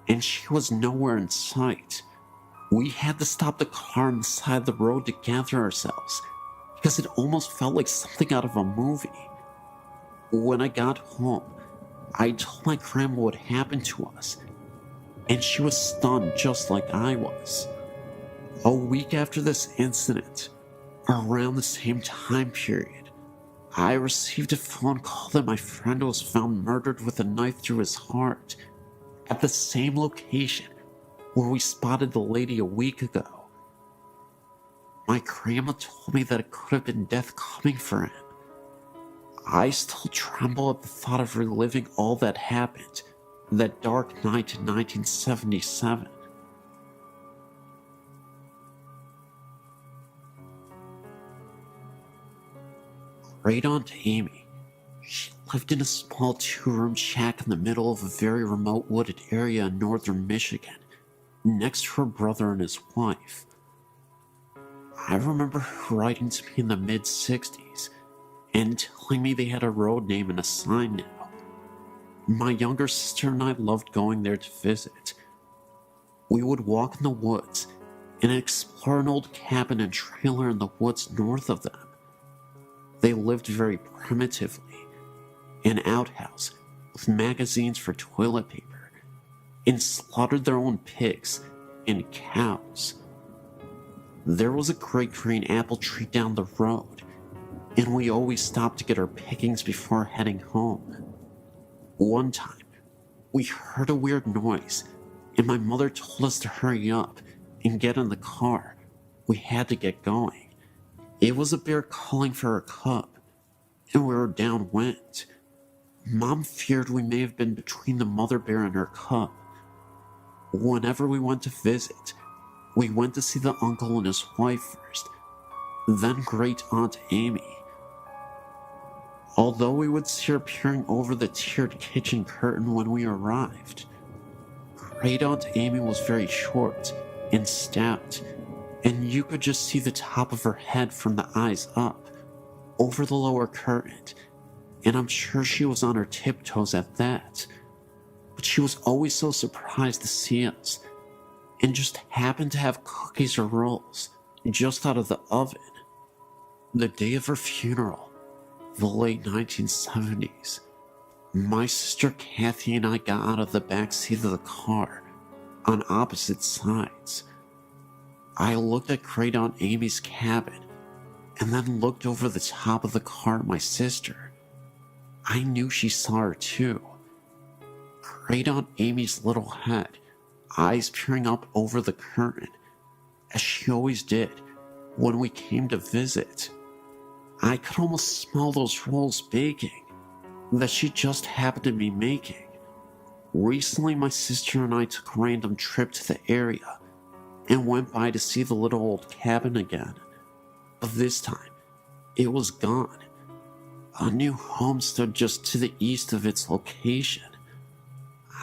and she was nowhere in sight. We had to stop the car on the side of the road to gather ourselves, because it almost felt like something out of a movie. When I got home, I told my grandma what happened to us, and she was stunned just like I was. A week after this incident, around the same time period, I received a phone call that my friend was found murdered with a knife through his heart at the same location where we spotted the lady a week ago. My grandma told me that it could have been death coming for him. I still tremble at the thought of reliving all that happened, That dark night in 1977. Great Aunt Amy. She lived in a small 2-room shack in the middle of a very remote wooded area in northern Michigan, next to her brother and his wife. I remember her writing to me in the mid-60s and telling me they had a road name and a sign now. My younger sister and I loved going there to visit. We would walk in the woods and explore an old cabin and trailer in the woods north of them. They lived very primitively, an outhouse with magazines for toilet paper, and slaughtered their own pigs and cows. There was a great green apple tree down the road, and we always stopped to get our pickings before heading home. One time, we heard a weird noise, and my mother told us to hurry up and get in the car. We had to get going. It was a bear calling for her cub, and we were downwind. Mom feared we may have been between the mother bear and her cub. Whenever we went to visit, we went to see the uncle and his wife first, then Great Aunt Amy. Although we would see her peering over the tiered kitchen curtain when we arrived. Great Aunt Amy was very short and stout, and you could just see the top of her head from the eyes up, over the lower curtain, and I'm sure she was on her tiptoes at that. But she was always so surprised to see us, and just happened to have cookies or rolls just out of the oven. The day of her funeral, the late 1970s, my sister Kathy and I got out of the back seat of the car on opposite sides. I looked at Great Aunt Amy's cabin and then looked over the top of the car at my sister. I knew she saw her too. Great Aunt Amy's little head, eyes peering up over the curtain, as she always did when we came to visit. I could almost smell those rolls baking that she just happened to be making. Recently, my sister and I took a random trip to the area and went by to see the little old cabin again. But this time, it was gone. A new home stood just to the east of its location.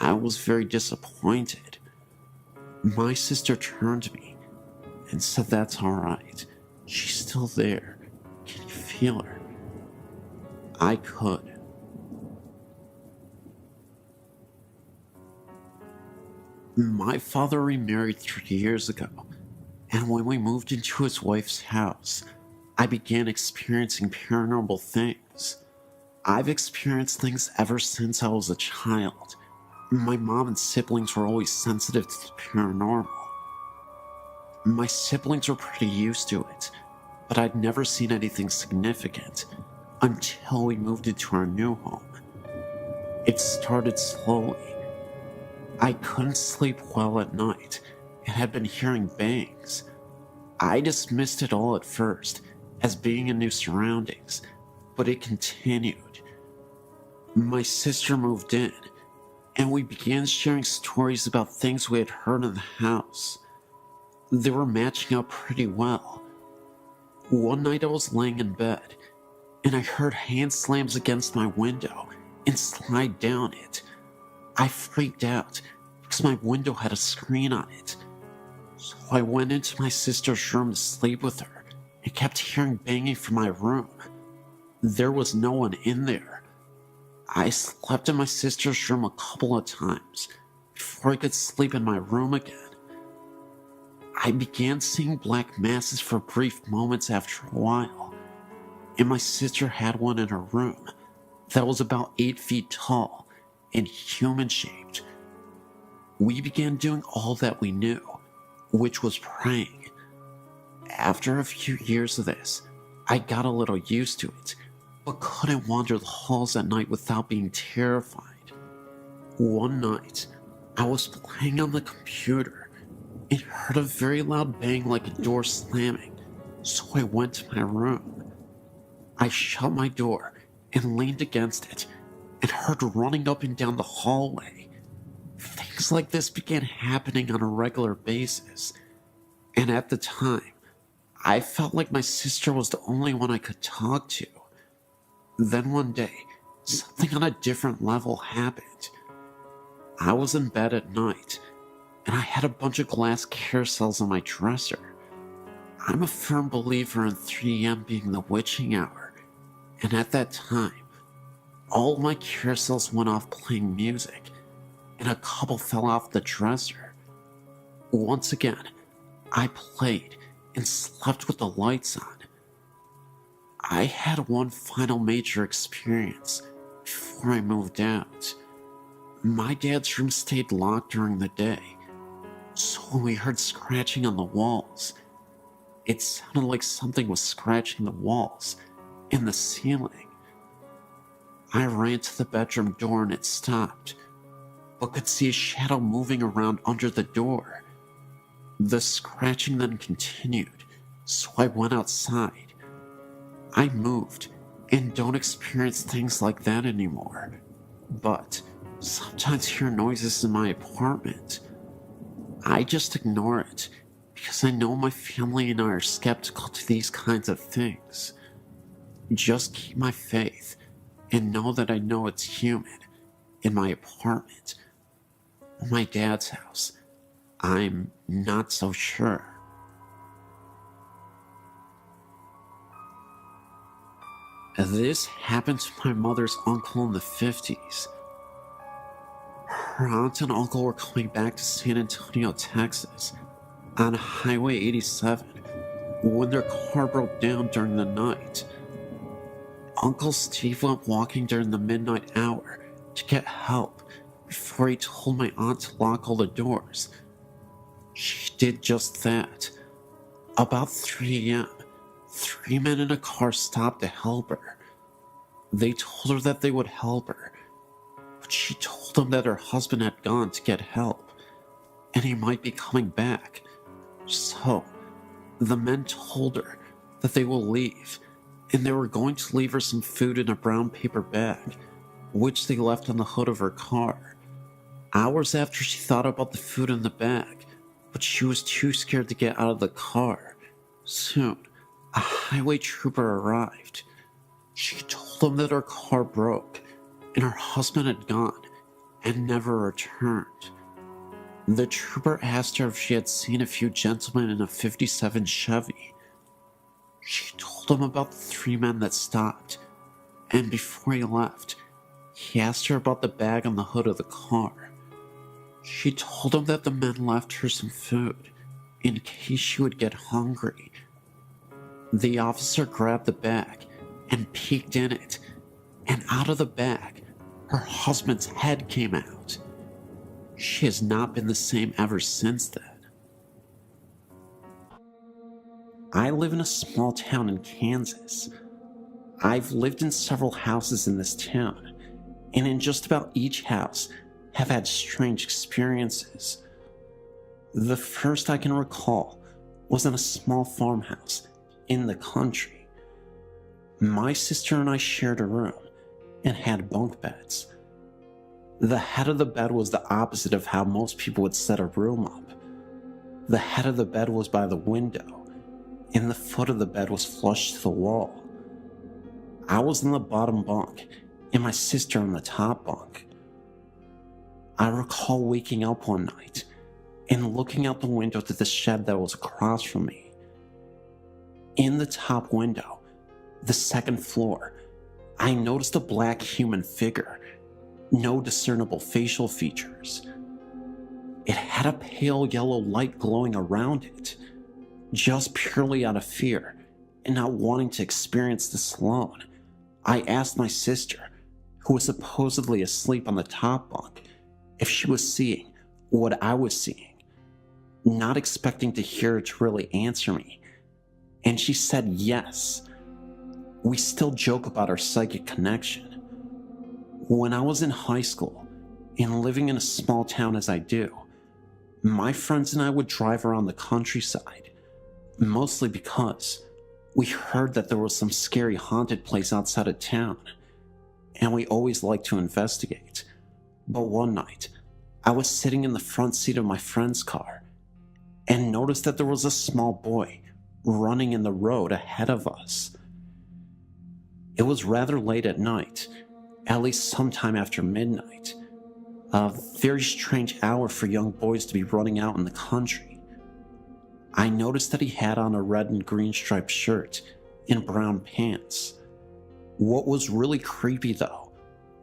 I was very disappointed. My sister turned to me and said, "That's alright. She's still there. Can you feel her?" I could. My father remarried 3 years ago, and when we moved into his wife's house, I began experiencing paranormal things. I've experienced things ever since I was a child. My mom and siblings were always sensitive to the paranormal. My siblings were pretty used to it, but I'd never seen anything significant until we moved into our new home. It started slowly. I couldn't sleep well at night and had been hearing bangs. I dismissed it all at first as being in new surroundings, but it continued. My sister moved in, and we began sharing stories about things we had heard in the house. They were matching up pretty well. One night I was laying in bed, and I heard hand slams against my window and slide down it. I freaked out because my window had a screen on it. So I went into my sister's room to sleep with her and kept hearing banging from my room. There was no one in there. I slept in my sister's room a couple of times before I could sleep in my room again. I began seeing black masses for brief moments after a while, and my sister had one in her room that was about 8 feet tall and human-shaped. We began doing all that we knew, which was praying. After a few years of this, I got a little used to it, but couldn't wander the halls at night without being terrified. One night, I was playing on the computer and heard a very loud bang like a door slamming, so I went to my room. I shut my door and leaned against it and heard running up and down the hallway. Things like this began happening on a regular basis, and at the time, I felt like my sister was the only one I could talk to. Then one day, something on a different level happened. I was in bed at night, and I had a bunch of glass carousels on my dresser. I'm a firm believer in 3 a.m. being the witching hour, and at that time, all my carousels went off playing music, and a couple fell off the dresser. Once again, I played and slept with the lights on. I had one final major experience before I moved out. My dad's room stayed locked during the day, so when we heard scratching on the walls, it sounded like something was scratching the walls and the ceiling. I ran to the bedroom door and it stopped, but could see a shadow moving around under the door. The scratching then continued, so I went outside. I moved and don't experience things like that anymore, but sometimes hear noises in my apartment. I just ignore it because I know my family and I are skeptical to these kinds of things. Just keep my faith and know that I know it's human in my apartment. My dad's house, I'm not so sure. This happened to my mother's uncle in the 50s. Her aunt and uncle were coming back to San Antonio, Texas, on Highway 87 when their car broke down during the night. Uncle Steve went walking during the midnight hour to get help before he told my aunt to lock all the doors. She did just that. About 3 a.m., 3 men in a car stopped to help her. They told her that they would help her, but she told them that her husband had gone to get help, and he might be coming back. So, the men told her that they will leave, and they were going to leave her some food in a brown paper bag, which they left on the hood of her car. Hours after she thought about the food in the bag, but she was too scared to get out of the car. Soon, a highway trooper arrived. She told him that her car broke, and her husband had gone and never returned. The trooper asked her if she had seen a few gentlemen in a 57 Chevy. She told him about the 3 men that stopped, and before he left, he asked her about the bag on the hood of the car. She told him that the men left her some food in case she would get hungry. The officer grabbed the bag and peeked in it, and out of the bag, her husband's head came out. She has not been the same ever since then. I live in a small town in Kansas. I've lived in several houses in this town, and in just about each house have had strange experiences. The first I can recall was in a small farmhouse in the country. My sister and I shared a room and had bunk beds. The head of the bed was the opposite of how most people would set a room up. The head of the bed was by the window, and the foot of the bed was flush to the wall. I was in the bottom bunk, and my sister in the top bunk. I recall waking up one night and looking out the window to the shed that was across from me. In the top window, the second floor, I noticed a black human figure, no discernible facial features. It had a pale yellow light glowing around it, just purely out of fear and not wanting to experience this alone. I asked my sister, who was supposedly asleep on the top bunk, if she was seeing what I was seeing, not expecting to hear her to really answer me, and she said yes. We still joke about our psychic connection. When I was in high school and living in a small town as I do, my friends and I would drive around the countryside, mostly because we heard that there was some scary haunted place outside of town, and we always liked to investigate. But one night, I was sitting in the front seat of my friend's car and noticed that there was a small boy running in the road ahead of us. It was rather late at night, at least sometime after midnight, a very strange hour for young boys to be running out in the country. I noticed that he had on a red and green striped shirt and brown pants. What was really creepy, though,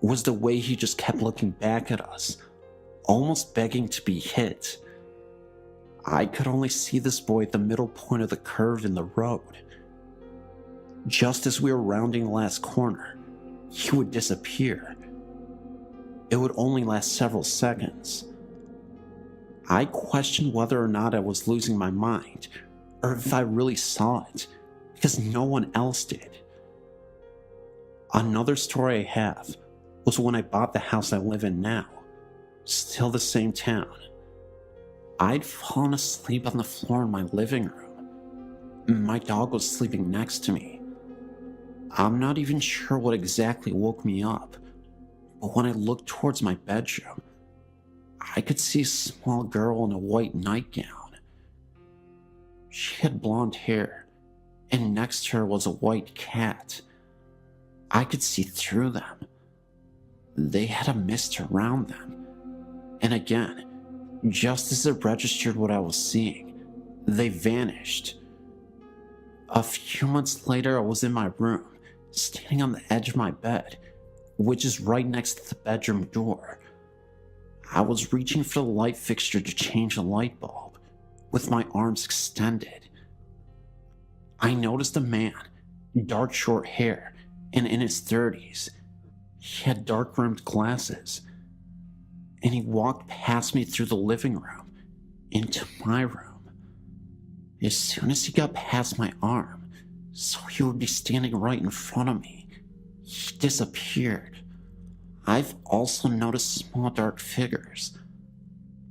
was the way he just kept looking back at us, almost begging to be hit. I could only see this boy at the middle point of the curve in the road. Just as we were rounding the last corner, he would disappear. It would only last several seconds. I questioned whether or not I was losing my mind, or if I really saw it, because no one else did. Another story I have was when I bought the house I live in now, still the same town. I'd fallen asleep on the floor in my living room. My dog was sleeping next to me. I'm not even sure what exactly woke me up, but when I looked towards my bedroom, I could see a small girl in a white nightgown. She had blonde hair, and next to her was a white cat. I could see through them. They had a mist around them. And again, just as it registered what I was seeing, they vanished. A few months later, I was in my room, standing on the edge of my bed, which is right next to the bedroom door. I was reaching for the light fixture to change the light bulb, with my arms extended. I noticed a man, dark short hair, and in his 30s. He had dark-rimmed glasses, and he walked past me through the living room, into my room. As soon as he got past my arm, so he would be standing right in front of me, he disappeared. I've also noticed small dark figures,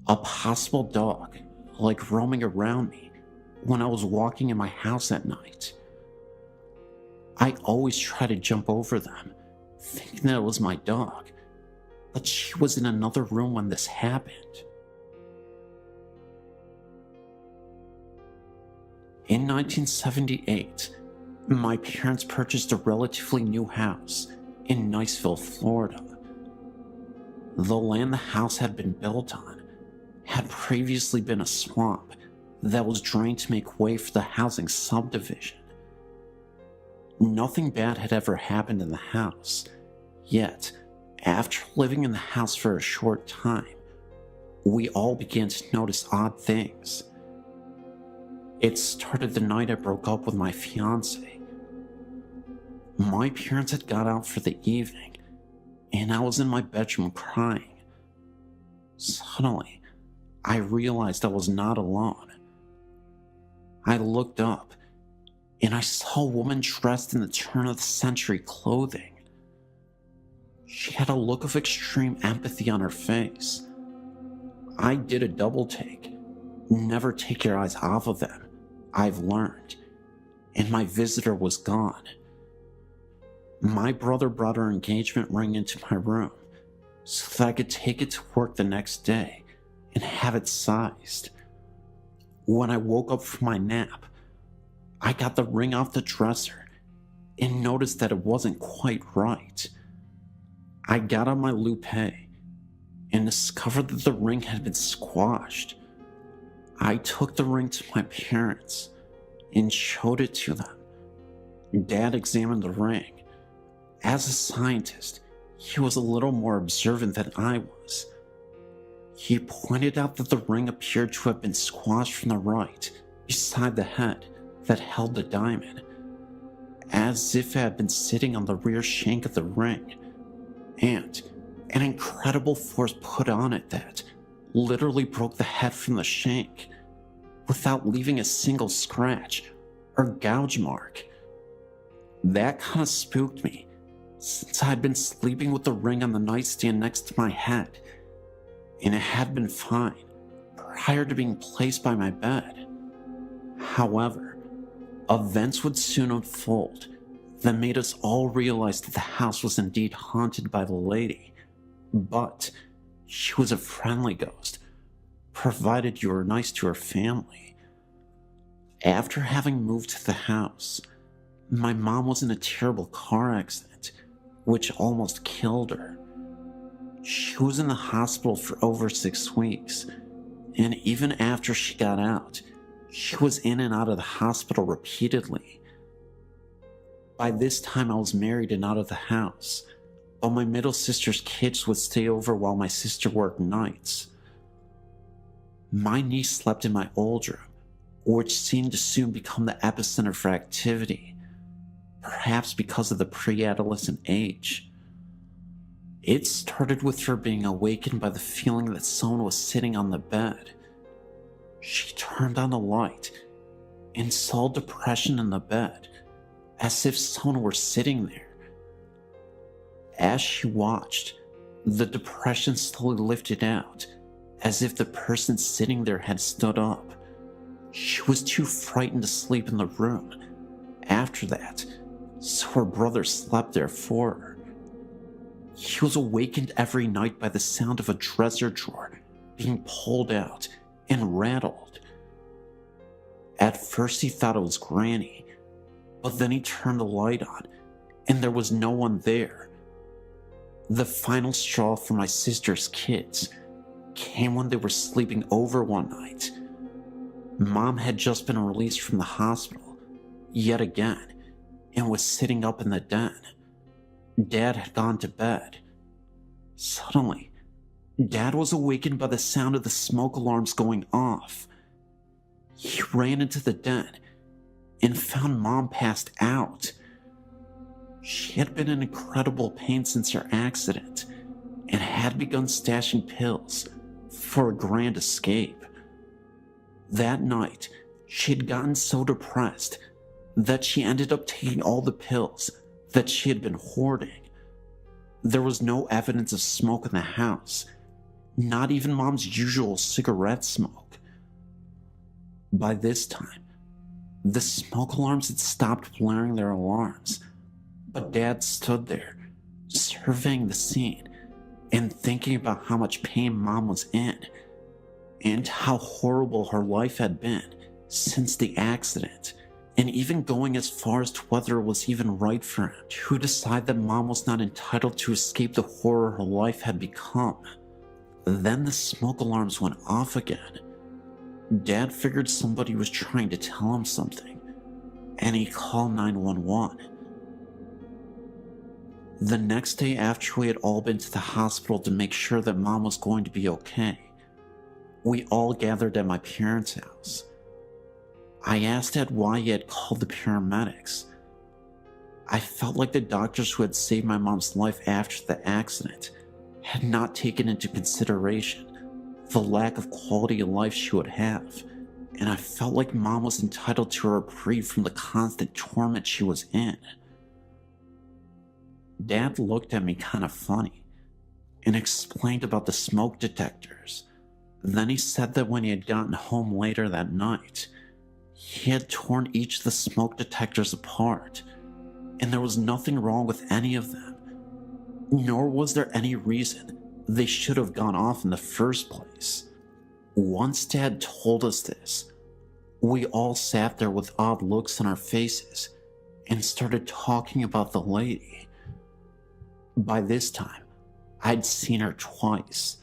a possible dog, like roaming around me when I was walking in my house at night. I always try to jump over them, thinking that it was my dog, but she was in another room when this happened. In 1978, my parents purchased a relatively new house in Niceville, Florida. The land the house had been built on had previously been a swamp that was drained to make way for the housing subdivision. Nothing bad had ever happened in the house, yet, after living in the house for a short time, we all began to notice odd things. It started the night I broke up with my fiance. My parents had got out for the evening, and I was in my bedroom crying. Suddenly, I realized I was not alone. I looked up, and I saw a woman dressed in the turn-of-the-century clothing. She had a look of extreme empathy on her face. I did a double take. Never take your eyes off of them, I've learned. And my visitor was gone. My brother brought her engagement ring into my room so that I could take it to work the next day and have it sized. When I woke up from my nap, I got the ring off the dresser and noticed that it wasn't quite right. I got on my loupe and discovered that the ring had been squashed. I took the ring to my parents and showed it to them. Dad examined the ring. As a scientist, he was a little more observant than I was. He pointed out that the ring appeared to have been squashed from the right, beside the head that held the diamond, as if it had been sitting on the rear shank of the ring, and an incredible force put on it that literally broke the head from the shank, without leaving a single scratch or gouge mark. That kind of spooked me, since I had been sleeping with the ring on the nightstand next to my head, and it had been fine prior to being placed by my bed. However, events would soon unfold that made us all realize that the house was indeed haunted by the lady, but She was a friendly ghost, provided you were nice to her family. After having moved to the house, my mom was in a terrible car accident, which almost killed her. She was in the hospital for over 6 weeks, and even after she got out, she was in and out of the hospital repeatedly. By this time, I was married and out of the house, but my middle sister's kids would stay over while my sister worked nights. My niece slept in my old room, which seemed to soon become the epicenter for activity, perhaps because of the pre-adolescent age. It started with her being awakened by the feeling that someone was sitting on the bed. She turned on the light and saw depression in the bed, as if someone were sitting there. As she watched, the depression slowly lifted out, as if the person sitting there had stood up. She was too frightened to sleep in the room after that, so her brother slept there for her. He was awakened every night by the sound of a dresser drawer being pulled out and rattled. At first he thought it was Granny, but then he turned the light on and there was no one there. The final straw for my sister's kids came when they were sleeping over one night. Mom had just been released from the hospital, yet again, and was sitting up in the den. Dad had gone to bed. Suddenly, Dad was awakened by the sound of the smoke alarms going off. He ran into the den and found Mom passed out. She had been in incredible pain since her accident and had begun stashing pills for a grand escape. That night, she had gotten so depressed that she ended up taking all the pills that she had been hoarding. There was no evidence of smoke in the house, not even Mom's usual cigarette smoke. By this time, the smoke alarms had stopped blaring their alarms, but Dad stood there, surveying the scene and thinking about how much pain Mom was in and how horrible her life had been since the accident, and even going as far as to whether it was even right for him to decide that Mom was not entitled to escape the horror her life had become. Then the smoke alarms went off again. Dad figured somebody was trying to tell him something, and he called 911. The next day after we had all been to the hospital to make sure that Mom was going to be okay, we all gathered at my parents' house. I asked Dad why he had called the paramedics. I felt like the doctors who had saved my mom's life after the accident had not taken into consideration the lack of quality of life she would have, and I felt like Mom was entitled to a reprieve from the constant torment she was in. Dad looked at me kind of funny and explained about the smoke detectors. Then he said that when he had gotten home later that night, he had torn each of the smoke detectors apart, and there was nothing wrong with any of them, nor was there any reason they should have gone off in the first place. Once Dad told us this, we all sat there with odd looks on our faces and started talking about the lady. By this time, I'd seen her twice.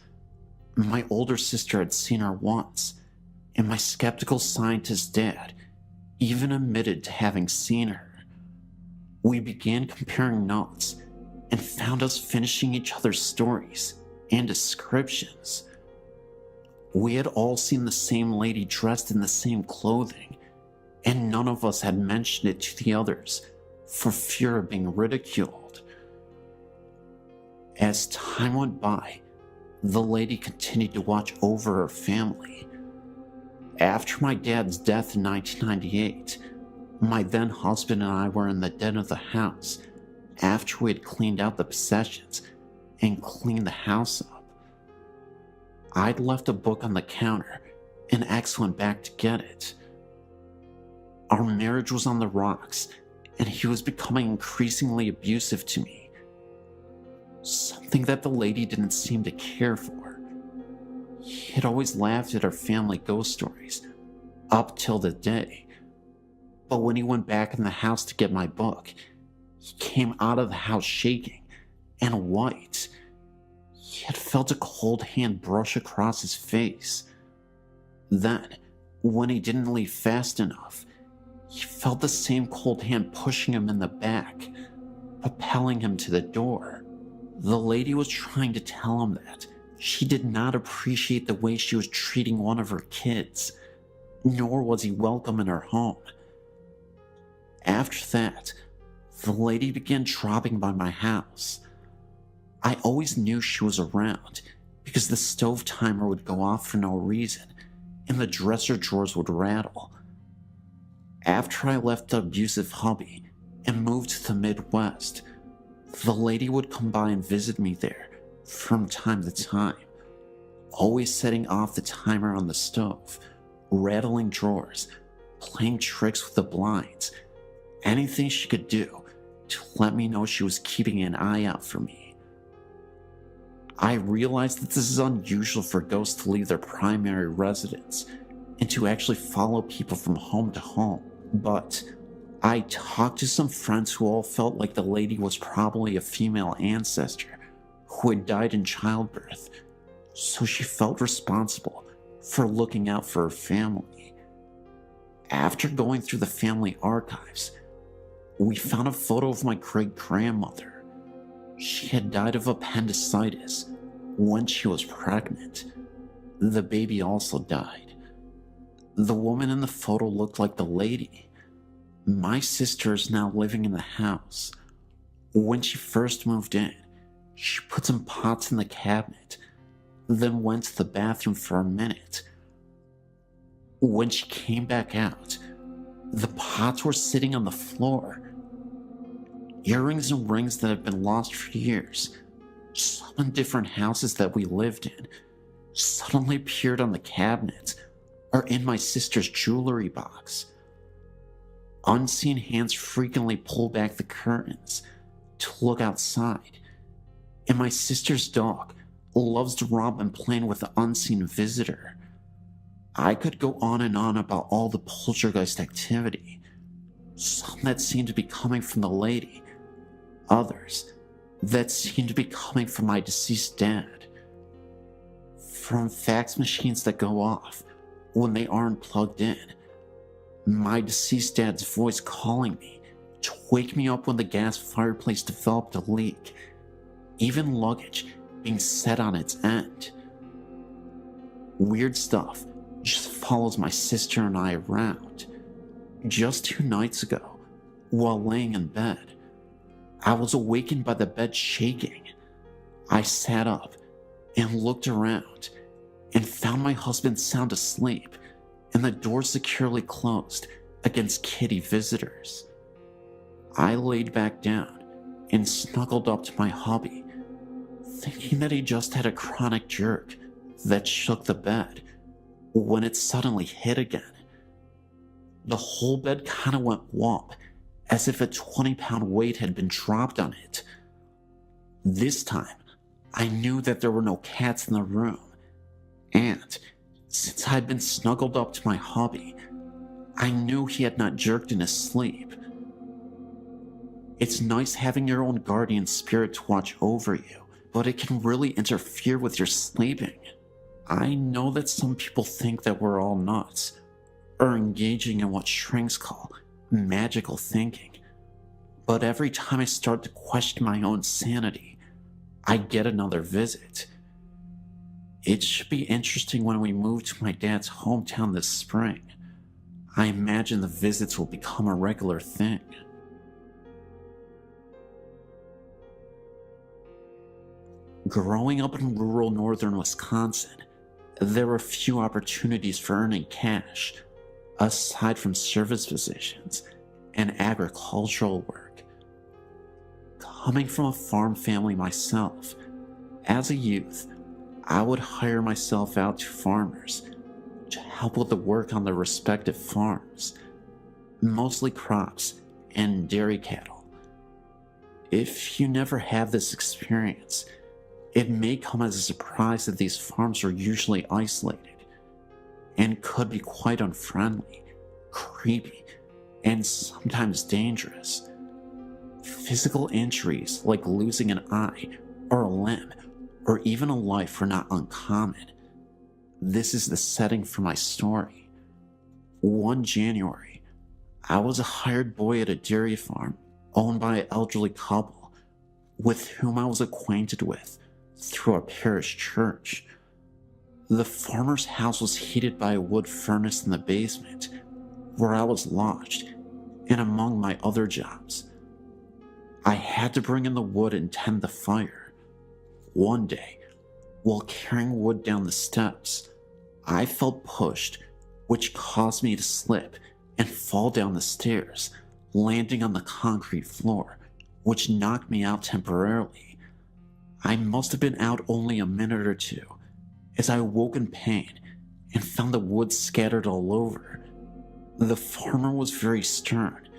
My older sister had seen her once, and my skeptical scientist dad even admitted to having seen her. We began comparing notes and found us finishing each other's stories and descriptions. We had all seen the same lady dressed in the same clothing, and none of us had mentioned it to the others for fear of being ridiculed. As time went by, the lady continued to watch over her family. After my dad's death in 1998, my then husband and I were in the den of the house after we had cleaned out the possessions and cleaned the house up. I'd left a book on the counter, and X went back to get it. Our marriage was on the rocks, and he was becoming increasingly abusive to me. Something that the lady didn't seem to care for. He had always laughed at our family ghost stories, up till the day. But when he went back in the house to get my book, he came out of the house shaking and white. He had felt a cold hand brush across his face. Then, when he didn't leave fast enough, he felt the same cold hand pushing him in the back, propelling him to the door. The lady was trying to tell him that she did not appreciate the way she was treating one of her kids, nor was he welcome in her home. After that, the lady began dropping by my house. I always knew she was around because the stove timer would go off for no reason and the dresser drawers would rattle. After I left the abusive hubby and moved to the Midwest, the lady would come by and visit me there from time to time, always setting off the timer on the stove, rattling drawers, playing tricks with the blinds, anything she could do to let me know she was keeping an eye out for me. I realized that this is unusual for ghosts to leave their primary residence and to actually follow people from home to home, but I talked to some friends who all felt like the lady was probably a female ancestor who had died in childbirth, so she felt responsible for looking out for her family. After going through the family archives, we found a photo of my great-grandmother. She had died of appendicitis when she was pregnant. The baby also died. The woman in the photo looked like the lady. My sister is now living in the house. When she first moved in, she put some pots in the cabinet, then went to the bathroom for a minute. When she came back out, the pots were sitting on the floor. Earrings and rings that had been lost for years, some in different houses that we lived in, suddenly appeared on the cabinet or in my sister's jewelry box. Unseen hands frequently pull back the curtains to look outside, and my sister's dog loves to romp and play with the unseen visitor. I could go on and on about all the poltergeist activity, some that seemed to be coming from the lady, others that seemed to be coming from my deceased dad. From fax machines that go off when they aren't plugged in, my deceased dad's voice calling me to wake me up when the gas fireplace developed a leak, even luggage being set on its end. Weird stuff just follows my sister and I around. Just 2 nights ago, while laying in bed, I was awakened by the bed shaking. I sat up and looked around and found my husband sound asleep and the door securely closed against kitty visitors. I laid back down and snuggled up to my hubby, thinking that he just had a chronic jerk that shook the bed when it suddenly hit again. The whole bed kind of went womp, as if a 20-pound weight had been dropped on it. This time, I knew that there were no cats in the room, and since I'd been snuggled up to my hubby, I knew he had not jerked in his sleep. It's nice having your own guardian spirit to watch over you, but it can really interfere with your sleeping. I know that some people think that we're all nuts, or engaging in what shrinks call magical thinking, but every time I start to question my own sanity, I get another visit. It should be interesting when we move to my dad's hometown this spring. I imagine the visits will become a regular thing. Growing up in rural northern Wisconsin, there were few opportunities for earning cash, aside from service positions and agricultural work. Coming from a farm family myself, as a youth, I would hire myself out to farmers to help with the work on their respective farms, mostly crops and dairy cattle. If you never have this experience, It may come as a surprise that these farms are usually isolated and could be quite unfriendly, creepy, and sometimes dangerous. Physical injuries like losing an eye or a limb or even a life are not uncommon. This is the setting for my story. One January, I was a hired boy at a dairy farm owned by an elderly couple with whom I was acquainted with through our parish church. The farmer's house was heated by a wood furnace in the basement where I was lodged, and among my other jobs, I had to bring in the wood and tend the fire. One day, while carrying wood down the steps, I felt pushed, which caused me to slip and fall down the stairs, landing on the concrete floor, which knocked me out temporarily. I must have been out only a minute or two, as I awoke in pain and found the wood scattered all over. The farmer was very stern,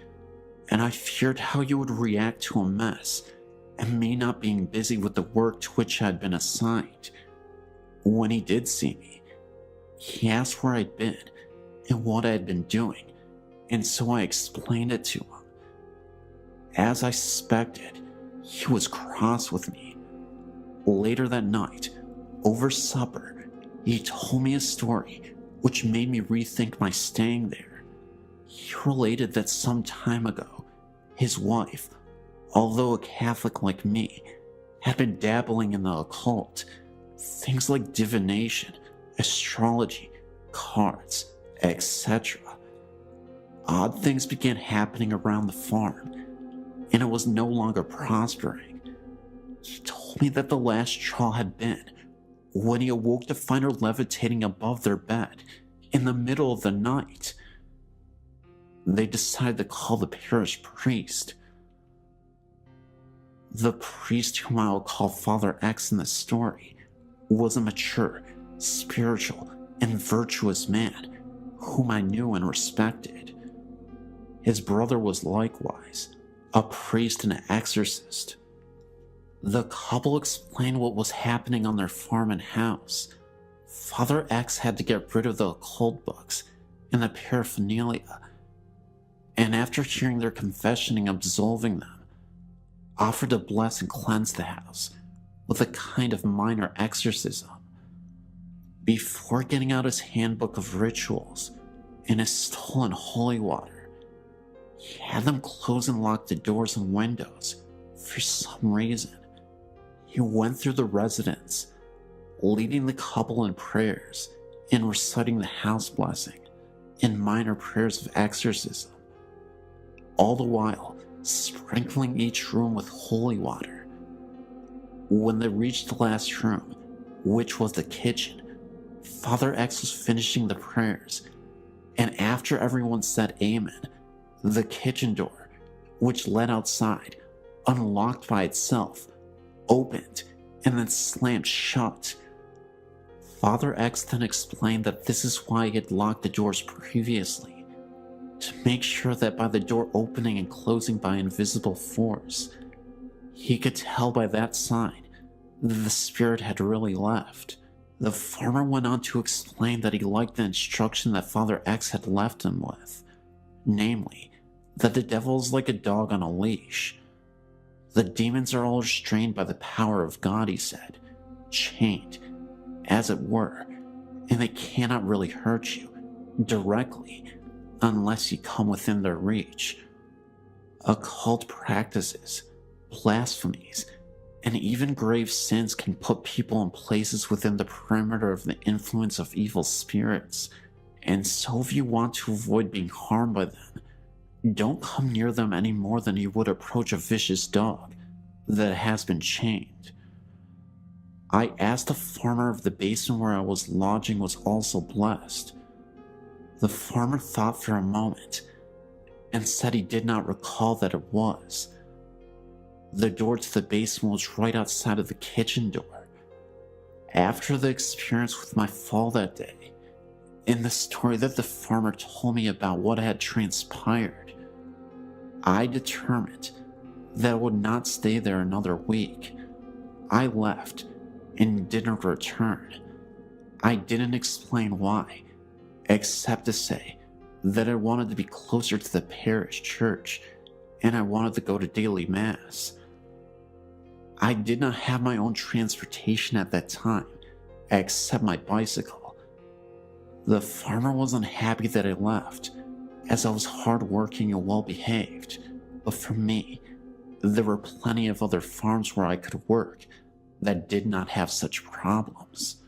and I feared how he would react to a mess and me not being busy with the work to which I had been assigned. When he did see me, he asked where I'd been and what I had been doing, and so I explained it to him. As I suspected, he was cross with me. Later that night, over supper, he told me a story which made me rethink my staying there. He related that some time ago, his wife, although a Catholic like me, had been dabbling in the occult, things like divination, astrology, cards, etc. Odd things began happening around the farm, and it was no longer prospering. He told me that the last straw had been when he awoke to find her levitating above their bed in the middle of the night. They decided to call the parish priest. The priest, whom I will call Father X in the story, was a mature, spiritual, and virtuous man whom I knew and respected. His brother was likewise a priest and an exorcist. The couple explained what was happening on their farm and house. Father X had to get rid of the occult books and the paraphernalia, and after hearing their confession and absolving them, offered to bless and cleanse the house with a kind of minor exorcism. Before getting out his handbook of rituals and his stolen holy water, he had them close and lock the doors and windows for some reason. He went through the residence, leading the couple in prayers and reciting the house blessing and minor prayers of exorcism, all the while sprinkling each room with holy water. When they reached the last room, which was the kitchen, Father X was finishing the prayers, and after everyone said amen, the kitchen door, which led outside, unlocked by itself, opened and then slammed shut. Father X then explained that this is why he had locked the doors previously, to make sure that by the door opening and closing by invisible force, he could tell by that sign that the spirit had really left. The farmer went on to explain that he liked the instruction that Father X had left him with, namely, that the devil is like a dog on a leash. The demons are all restrained by the power of God, he said, chained, as it were, and they cannot really hurt you directly unless you come within their reach. Occult practices, blasphemies, and even grave sins can put people in places within the perimeter of the influence of evil spirits, and so if you want to avoid being harmed by them, don't come near them any more than you would approach a vicious dog that has been chained. I asked the farmer if the basement where I was lodging was also blessed. The farmer thought for a moment and said he did not recall that it was. The door to the basement was right outside of the kitchen door. After the experience with my fall that day, and the story that the farmer told me about what had transpired, I determined that I would not stay there another week. I left and didn't return. I didn't explain why, except to say that I wanted to be closer to the parish church and I wanted to go to daily mass. I did not have my own transportation at that time, except my bicycle. The farmer wasn't happy that I left, as I was hardworking and well behaved, but for me, there were plenty of other farms where I could work that did not have such problems.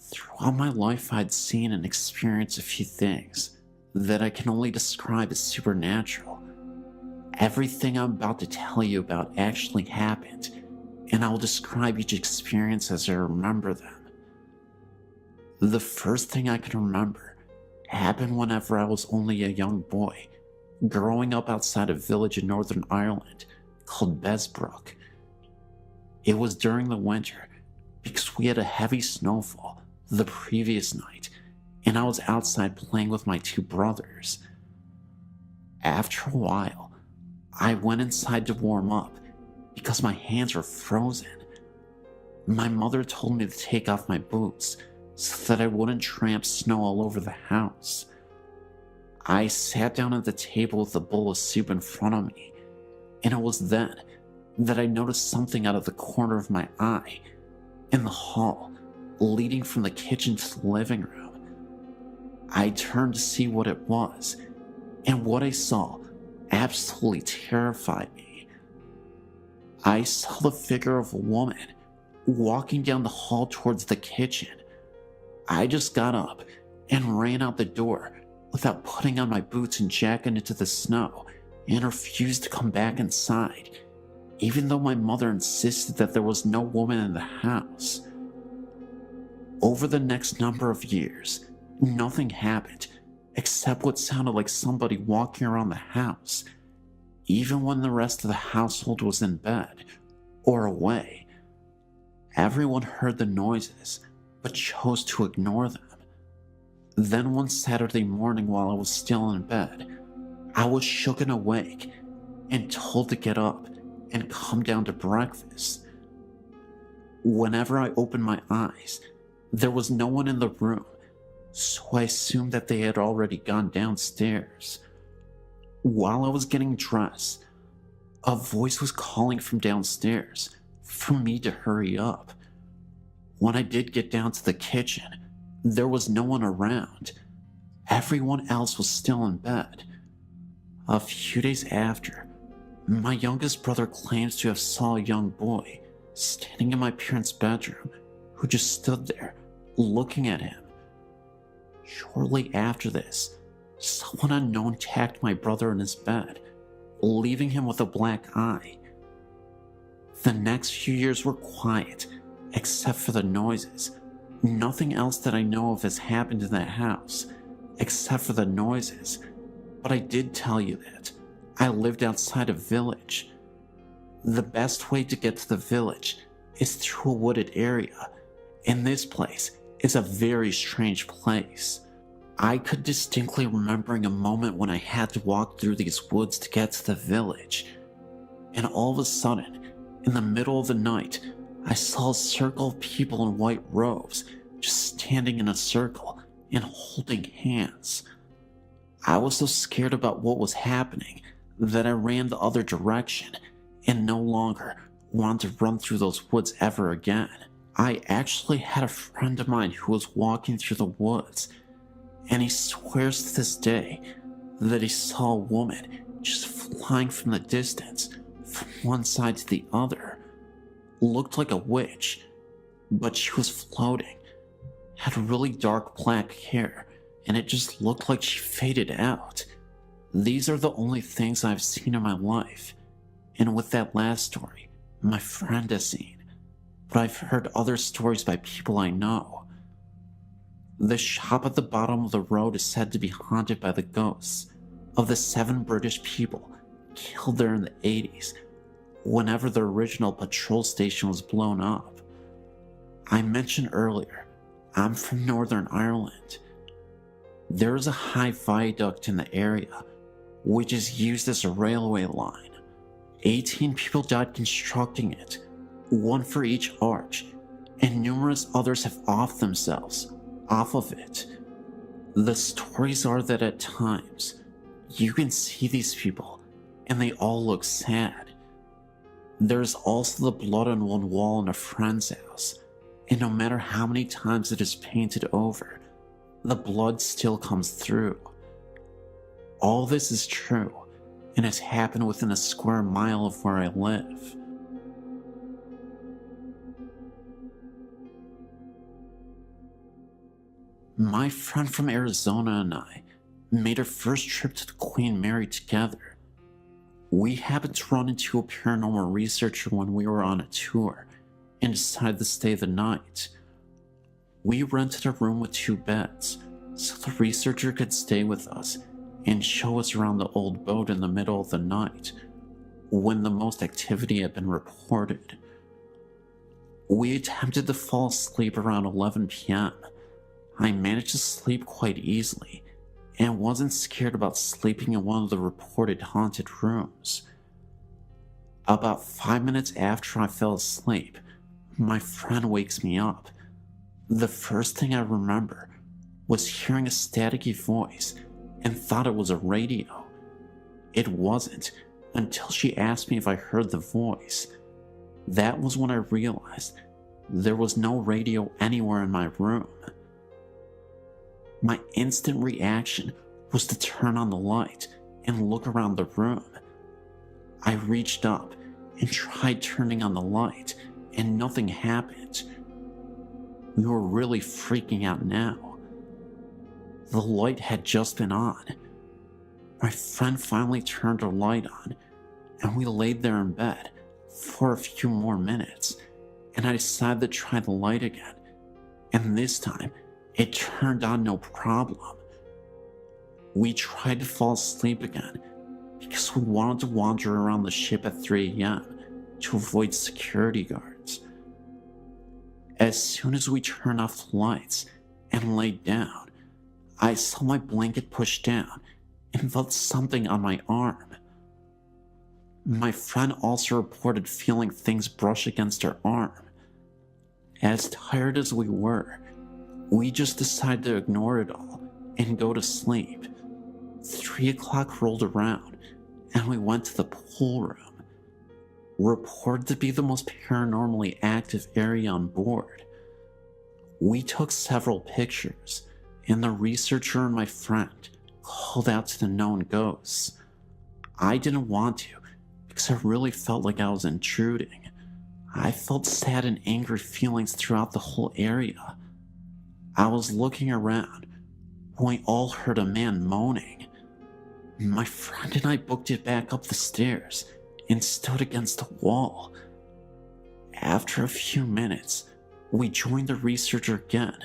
Throughout my life, I'd seen and experienced a few things that I can only describe as supernatural. Everything I'm about to tell you about actually happened, and I will describe each experience as I remember them. The first thing I can remember happened whenever I was only a young boy, growing up outside a village in Northern Ireland called Besbrook. It was during the winter because we had a heavy snowfall the previous night, and I was outside playing with my two brothers. After a while, I went inside to warm up because my hands were frozen. My mother told me to take off my boots so that I wouldn't tramp snow all over the house. I sat down at the table with a bowl of soup in front of me, and it was then that I noticed something out of the corner of my eye in the hall leading from the kitchen to the living room. I turned to see what it was, and what I saw absolutely terrified me. I saw the figure of a woman walking down the hall towards the kitchen. I just got up and ran out the door without putting on my boots and jacket into the snow, and refused to come back inside, even though my mother insisted that there was no woman in the house. Over the next number of years, nothing happened except what sounded like somebody walking around the house, even when the rest of the household was in bed or away. Everyone heard the noises, but chose to ignore them. Then one Saturday morning while I was still in bed, I was shook and awake and told to get up and come down to breakfast. Whenever I opened my eyes, there was no one in the room, so I assumed that they had already gone downstairs. While I was getting dressed, a voice was calling from downstairs for me to hurry up. When I did get down to the kitchen, there was no one around. Everyone else was still in bed. A few days after, my youngest brother claims to have saw a young boy standing in my parents' bedroom who just stood there looking at him. Shortly after this, someone unknown attacked my brother in his bed, leaving him with a black eye. The next few years were quiet, except for the noises. Nothing else that I know of has happened in that house, except for the noises. But I did tell you that I lived outside a village. The best way to get to the village is through a wooded area, and this place is a very strange place. I could distinctly remembering a moment when I had to walk through these woods to get to the village, and all of a sudden, in the middle of the night, I saw a circle of people in white robes just standing in a circle and holding hands. I was so scared about what was happening that I ran the other direction and no longer wanted to run through those woods ever again. I actually had a friend of mine who was walking through the woods, and he swears to this day that he saw a woman just flying from the distance from one side to the other. Looked like a witch, but she was floating, had really dark black hair, and it just looked like she faded out. These are the only things I've seen in my life, and with that last story, my friend has seen, but I've heard other stories by people I know. The shop at the bottom of the road is said to be haunted by the ghosts of the 7 British people killed there in the 80s, whenever the original patrol station was blown up. I mentioned earlier, I'm from Northern Ireland. There is a high viaduct in the area which is used as a railway line. 18 people died constructing it, one for each arch, and numerous others have offed themselves off of it. The stories are that at times, you can see these people, and they all look sad. There's also the blood on one wall in a friend's house, and no matter how many times it is painted over, the blood still comes through. All this is true, and has happened within a square mile of where I live. My friend from Arizona and I made our first trip to the Queen Mary together. We happened to run into a paranormal researcher when we were on a tour and decided to stay the night. We rented a room with 2 beds so the researcher could stay with us and show us around the old boat in the middle of the night when the most activity had been reported. We attempted to fall asleep around 11 p.m. I managed to sleep quite easily and wasn't scared about sleeping in one of the reported haunted rooms. About 5 minutes after I fell asleep, my friend wakes me up. The first thing I remember was hearing a staticky voice and thought it was a radio. It wasn't until she asked me if I heard the voice. That was when I realized there was no radio anywhere in my room. My instant reaction was to turn on the light and look around the room. I reached up and tried turning on the light, and nothing happened. We were really freaking out now. The light had just been on. My friend finally turned her light on, and we laid there in bed for a few more minutes, and I decided to try the light again, and this time it turned on no problem. We tried to fall asleep again because we wanted to wander around the ship at 3 a.m. to avoid security guards. As soon as we turned off the lights and laid down, I saw my blanket pushed down and felt something on my arm. My friend also reported feeling things brush against her arm. As tired as we were, we just decided to ignore it all and go to sleep. 3 o'clock rolled around and we went to the pool room, reported to be the most paranormally active area on board. We took several pictures, and the researcher and my friend called out to the known ghosts. I didn't want to because I really felt like I was intruding. I felt sad and angry feelings throughout the whole area. I was looking around when we all heard a man moaning. My friend and I booked it back up the stairs and stood against the wall. After a few minutes, we joined the researcher again,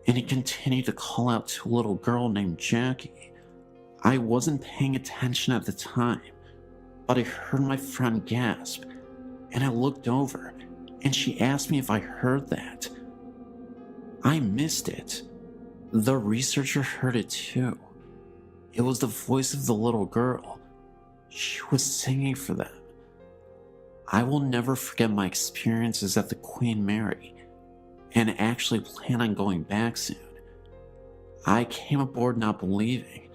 and he continued to call out to a little girl named Jackie. I wasn't paying attention at the time, but I heard my friend gasp, and I looked over, and she asked me if I heard that. I missed it. The researcher heard it too. It was the voice of the little girl. She was singing for them. I will never forget my experiences at the Queen Mary, and actually plan on going back soon. I came aboard not believing,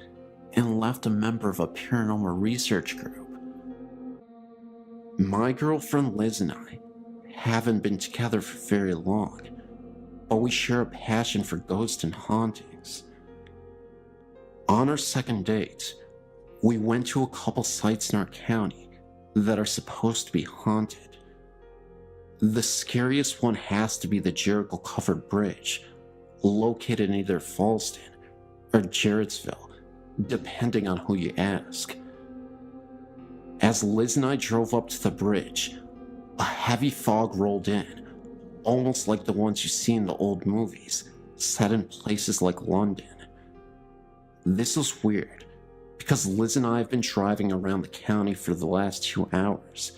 and left a member of a paranormal research group. My girlfriend Liz and I haven't been together for very long, but we share a passion for ghosts and hauntings. On our second date, we went to a couple sites in our county that are supposed to be haunted. The scariest one has to be the Jericho Covered Bridge, located in either Falston or Jarrettsville, depending on who you ask. As Liz and I drove up to the bridge, a heavy fog rolled in, almost like the ones you see in the old movies, set in places like London. This was weird, because Liz and I have been driving around the county for the last 2 hours,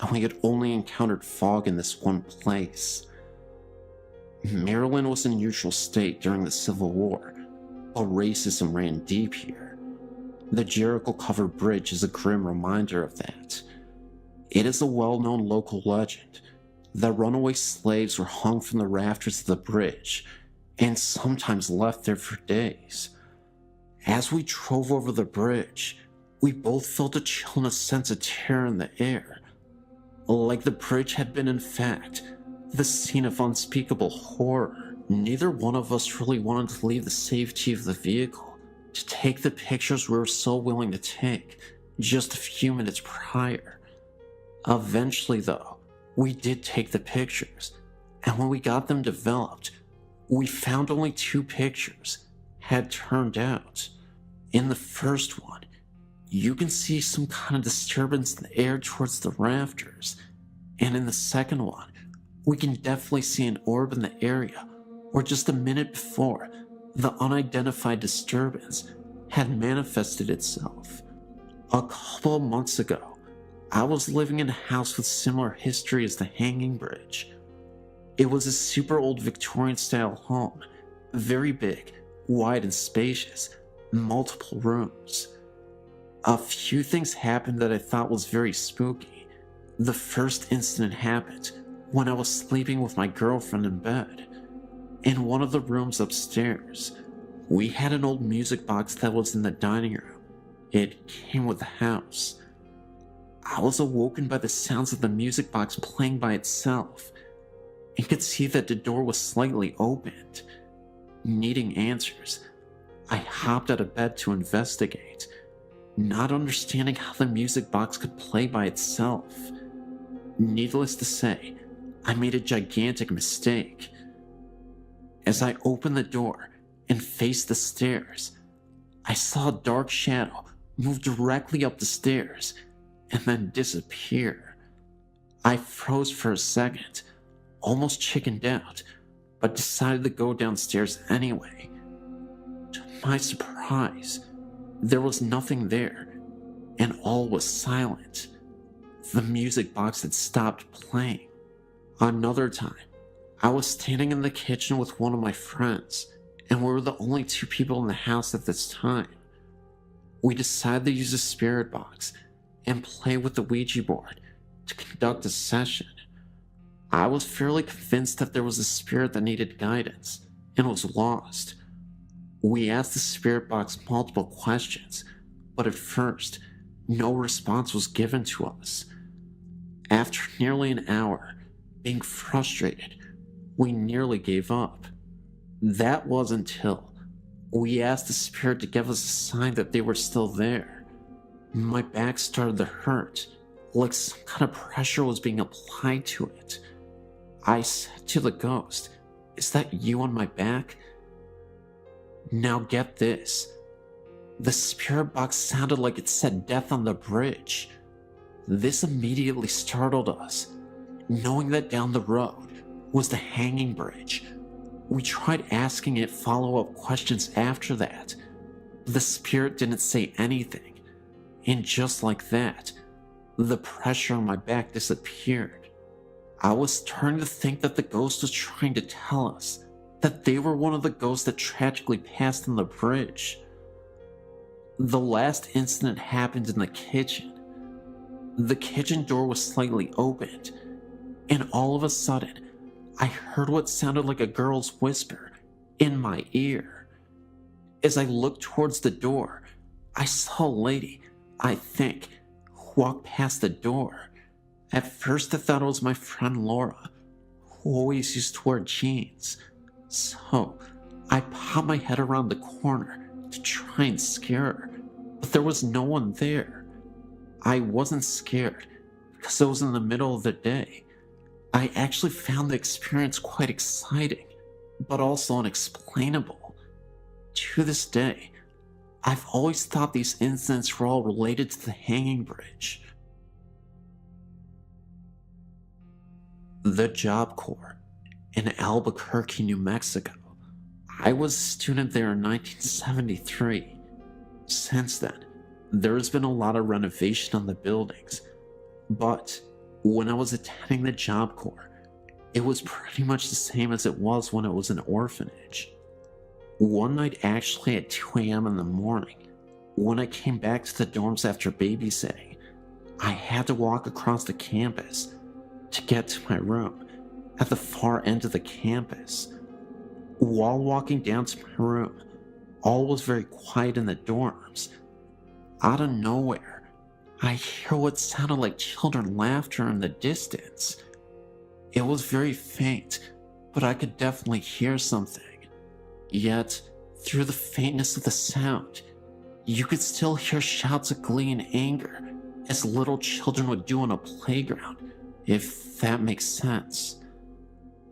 and we had only encountered fog in this one place. Maryland was a neutral state during the Civil War, but racism ran deep here. The Jericho-covered bridge is a grim reminder of that. It is a well-known local legend that runaway slaves were hung from the rafters of the bridge and sometimes left there for days. As we drove over the bridge, we both felt a chill and a sense of terror in the air, like the bridge had been, in fact, the scene of unspeakable horror. Neither one of us really wanted to leave the safety of the vehicle to take the pictures we were so willing to take just a few minutes prior. Eventually, though, we did take the pictures, and when we got them developed, we found only 2 pictures had turned out. In the first one, you can see some kind of disturbance in the air towards the rafters, and in the second one, we can definitely see an orb in the area where just a minute before, the unidentified disturbance had manifested itself. A couple of months ago, I was living in a house with similar history as the Hanging Bridge. It was a super old Victorian style home, very big, wide and spacious, multiple rooms. A few things happened that I thought was very spooky. The first incident happened when I was sleeping with my girlfriend in bed. In one of the rooms upstairs, we had an old music box that was in the dining room. It came with the house. I was awoken by the sounds of the music box playing by itself and could see that the door was slightly opened. Needing answers, I hopped out of bed to investigate, not understanding how the music box could play by itself. Needless to say, I made a gigantic mistake. As I opened the door and faced the stairs, I saw a dark shadow move directly up the stairs and then disappear. I froze for a second, almost chickened out, but decided to go downstairs anyway. To my surprise, there was nothing there, and all was silent. The music box had stopped playing. Another time, I was standing in the kitchen with one of my friends, and we were the only 2 people in the house at this time. We decided to use a spirit box and play with the Ouija board to conduct a session. I was fairly convinced that there was a spirit that needed guidance and was lost. We asked the spirit box multiple questions, but at first, no response was given to us. After nearly an hour, being frustrated, we nearly gave up. That was until we asked the spirit to give us a sign that they were still there. My back started to hurt, like some kind of pressure was being applied to it. I said to the ghost, "Is that you on my back?" Now get this. The spirit box sounded like it said death on the bridge. This immediately startled us, knowing that down the road was the Hanging Bridge. We tried asking it follow-up questions after that. The spirit didn't say anything, and just like that, the pressure on my back disappeared. I was starting to think that the ghost was trying to tell us that they were one of the ghosts that tragically passed on the bridge. The last incident happened in the kitchen. The kitchen door was slightly opened, and all of a sudden, I heard what sounded like a girl's whisper in my ear. As I looked towards the door, I saw a lady, I think, walk past the door. At first I thought it was my friend Laura, who always used to wear jeans. So I popped my head around the corner to try and scare her, but there was no one there. I wasn't scared because it was in the middle of the day. I actually found the experience quite exciting, but also unexplainable. To this day, I've always thought these incidents were all related to the Hanging Bridge. The Job Corps in Albuquerque, New Mexico. I was a student there in 1973. Since then, there has been a lot of renovation on the buildings, but when I was attending the Job Corps, it was pretty much the same as it was when it was an orphanage. One night, actually at 2 a.m. in the morning, When I came back to the dorms after babysitting, I had to walk across the campus to get to my room at the far end of the campus. While walking down to my room, all was very quiet in the dorms. Out of nowhere, I hear what sounded like children laughter in the distance. It was very faint, but I could definitely hear something. Yet, through the faintness of the sound, you could still hear shouts of glee and anger, as little children would do on a playground, if that makes sense.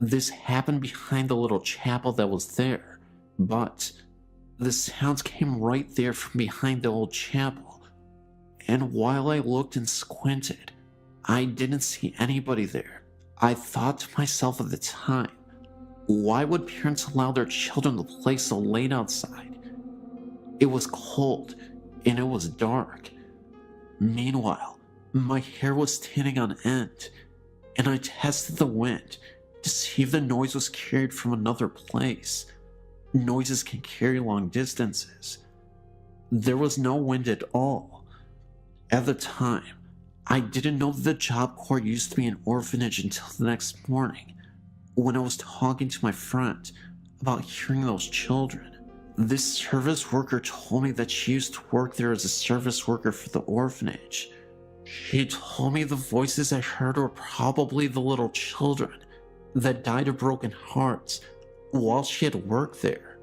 This happened behind the little chapel that was there, but the sounds came right there from behind the old chapel, and while I looked and squinted, I didn't see anybody there. I thought to myself at the time, why would parents allow their children to play so late outside? It was cold, and it was dark. Meanwhile, my hair was standing on end, and I tested the wind to see if the noise was carried from another place. Noises can carry long distances. There was no wind at all. At the time, I didn't know that the Job Corps used to be an orphanage until the next morning, when I was talking to my friend about hearing those children. This service worker told me that she used to work there as a service worker for the orphanage. She told me the voices I heard were probably the little children that died of broken hearts while she had worked there.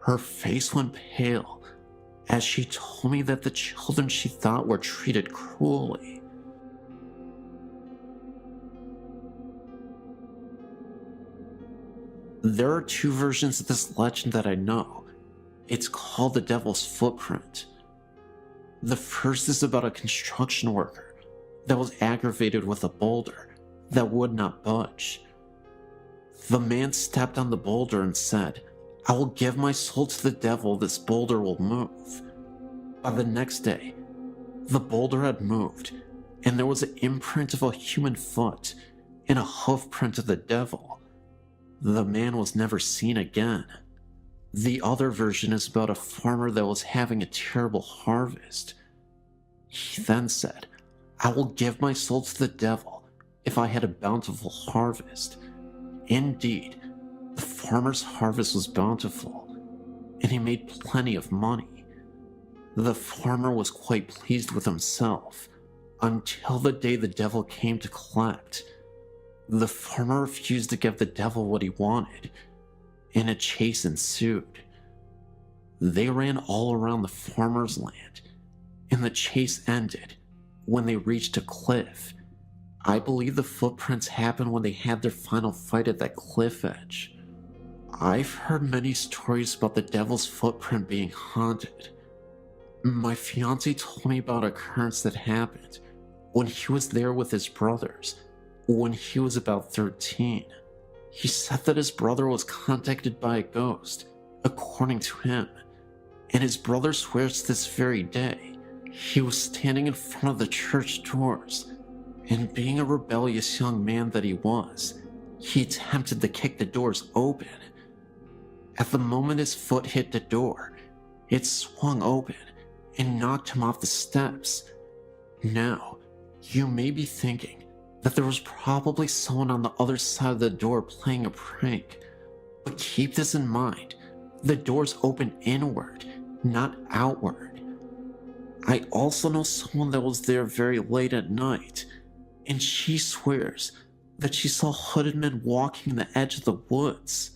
Her face went pale as she told me that the children she thought were treated cruelly. There are two versions of this legend that I know. It's called the Devil's Footprint. The first is about a construction worker that was aggravated with a boulder that would not budge. The man stepped on the boulder and said, "I will give my soul to the devil, this boulder will move." By the next day, the boulder had moved, and there was an imprint of a human foot and a hoof print of the devil. The man was never seen again. The other version is about a farmer that was having a terrible harvest. He then said, "I will give my soul to the devil if I had a bountiful harvest." Indeed, the farmer's harvest was bountiful, and he made plenty of money. The farmer was quite pleased with himself, until the day the devil came to collect. The farmer refused to give the devil what he wanted, and a chase ensued. They ran all around the farmer's land, and the chase ended when they reached a cliff. I believe the footprints happened when they had their final fight at that cliff edge. I've heard many stories about the devil's footprint being haunted. My fiance told me about an occurrence that happened when he was there with his brothers when he was about 13. He said that his brother was contacted by a ghost, according to him, and his brother swears to this very day he was standing in front of the church doors, and being a rebellious young man that he was, he attempted to kick the doors open. At the moment his foot hit the door, it swung open and knocked him off the steps. Now, you may be thinking that there was probably someone on the other side of the door playing a prank, but keep this in mind, the doors open inward, not outward. I also know someone that was there very late at night, and she swears that she saw hooded men walking the edge of the woods.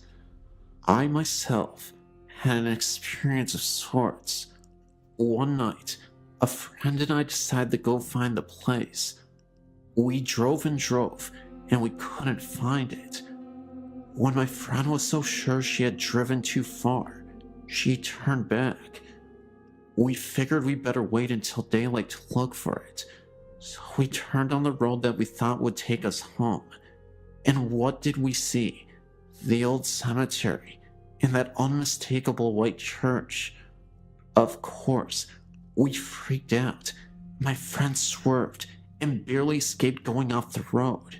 I myself had an experience of sorts. One night, a friend and I decided to go find the place. We drove and drove, and we couldn't find it. When my friend was so sure she had driven too far, she turned back. We figured we better wait until daylight to look for it, so we turned on the road that we thought would take us home. And what did we see? The old cemetery and that unmistakable white church. Of course, we freaked out. My friend swerved and barely escaped going off the road.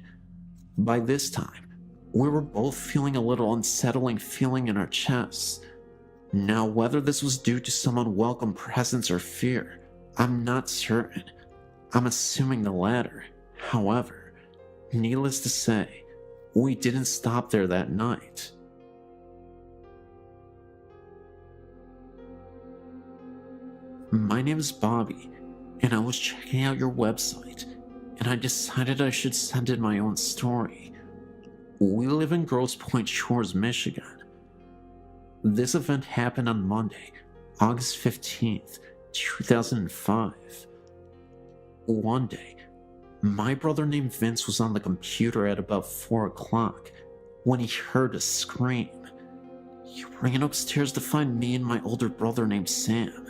By this time, we were both feeling a little unsettling feeling in our chests. Now, whether this was due to some unwelcome presence or fear, I'm not certain. I'm assuming the latter. However, needless to say, we didn't stop there that night. My name is Bobby, and I was checking out your website, and I decided I should send in my own story. We live in Grosse Pointe Shores, Michigan. This event happened on Monday, August 15th, 2005. One day, my brother named Vince was on the computer at about 4 o'clock when he heard a scream. He ran upstairs to find me and my older brother named Sam.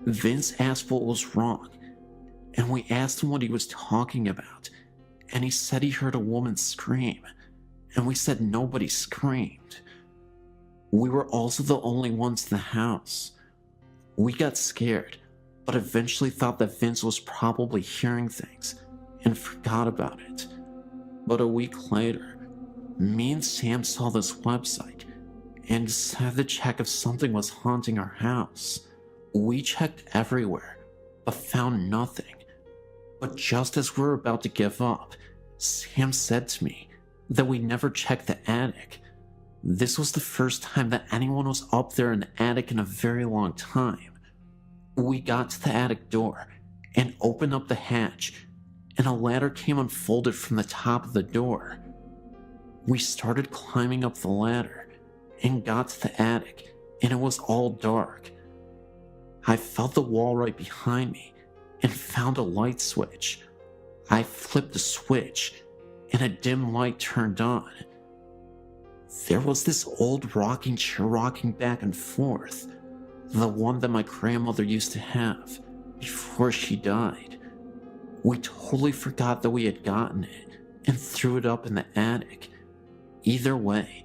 Vince asked what was wrong, and we asked him what he was talking about, and he said he heard a woman scream, and we said nobody screamed. We were also the only ones in the house. We got scared, but eventually thought that Vince was probably hearing things and forgot about it. But a week later, me and Sam saw this website and decided to check if something was haunting our house. We checked everywhere, but found nothing. But just as we were about to give up, Sam said to me that we never checked the attic. This was the first time that anyone was up there in the attic in a very long time. We got to the attic door and opened up the hatch, and a ladder came unfolded from the top of the door. We started climbing up the ladder and got to the attic, and it was all dark. I felt the wall right behind me and found a light switch. I flipped the switch and a dim light turned on. There was this old rocking chair rocking back and forth, the one that my grandmother used to have before she died. We totally forgot that we had gotten it and threw it up in the attic. Either way,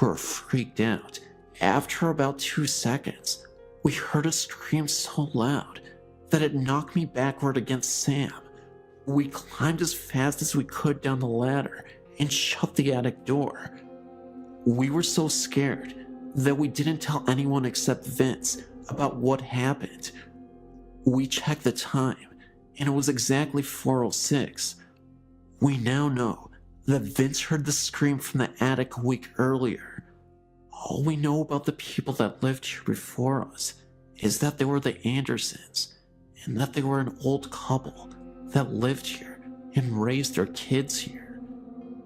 we were freaked out. After about 2 seconds, we heard a scream so loud that it knocked me backward against Sam. We climbed as fast as we could down the ladder and shut the attic door. We were so scared that we didn't tell anyone except Vince about what happened. We checked the time, and it was exactly 4:06. We now know that Vince heard the scream from the attic a week earlier. All we know about the people that lived here before us is that they were the Andersons, and that they were an old couple that lived here and raised their kids here.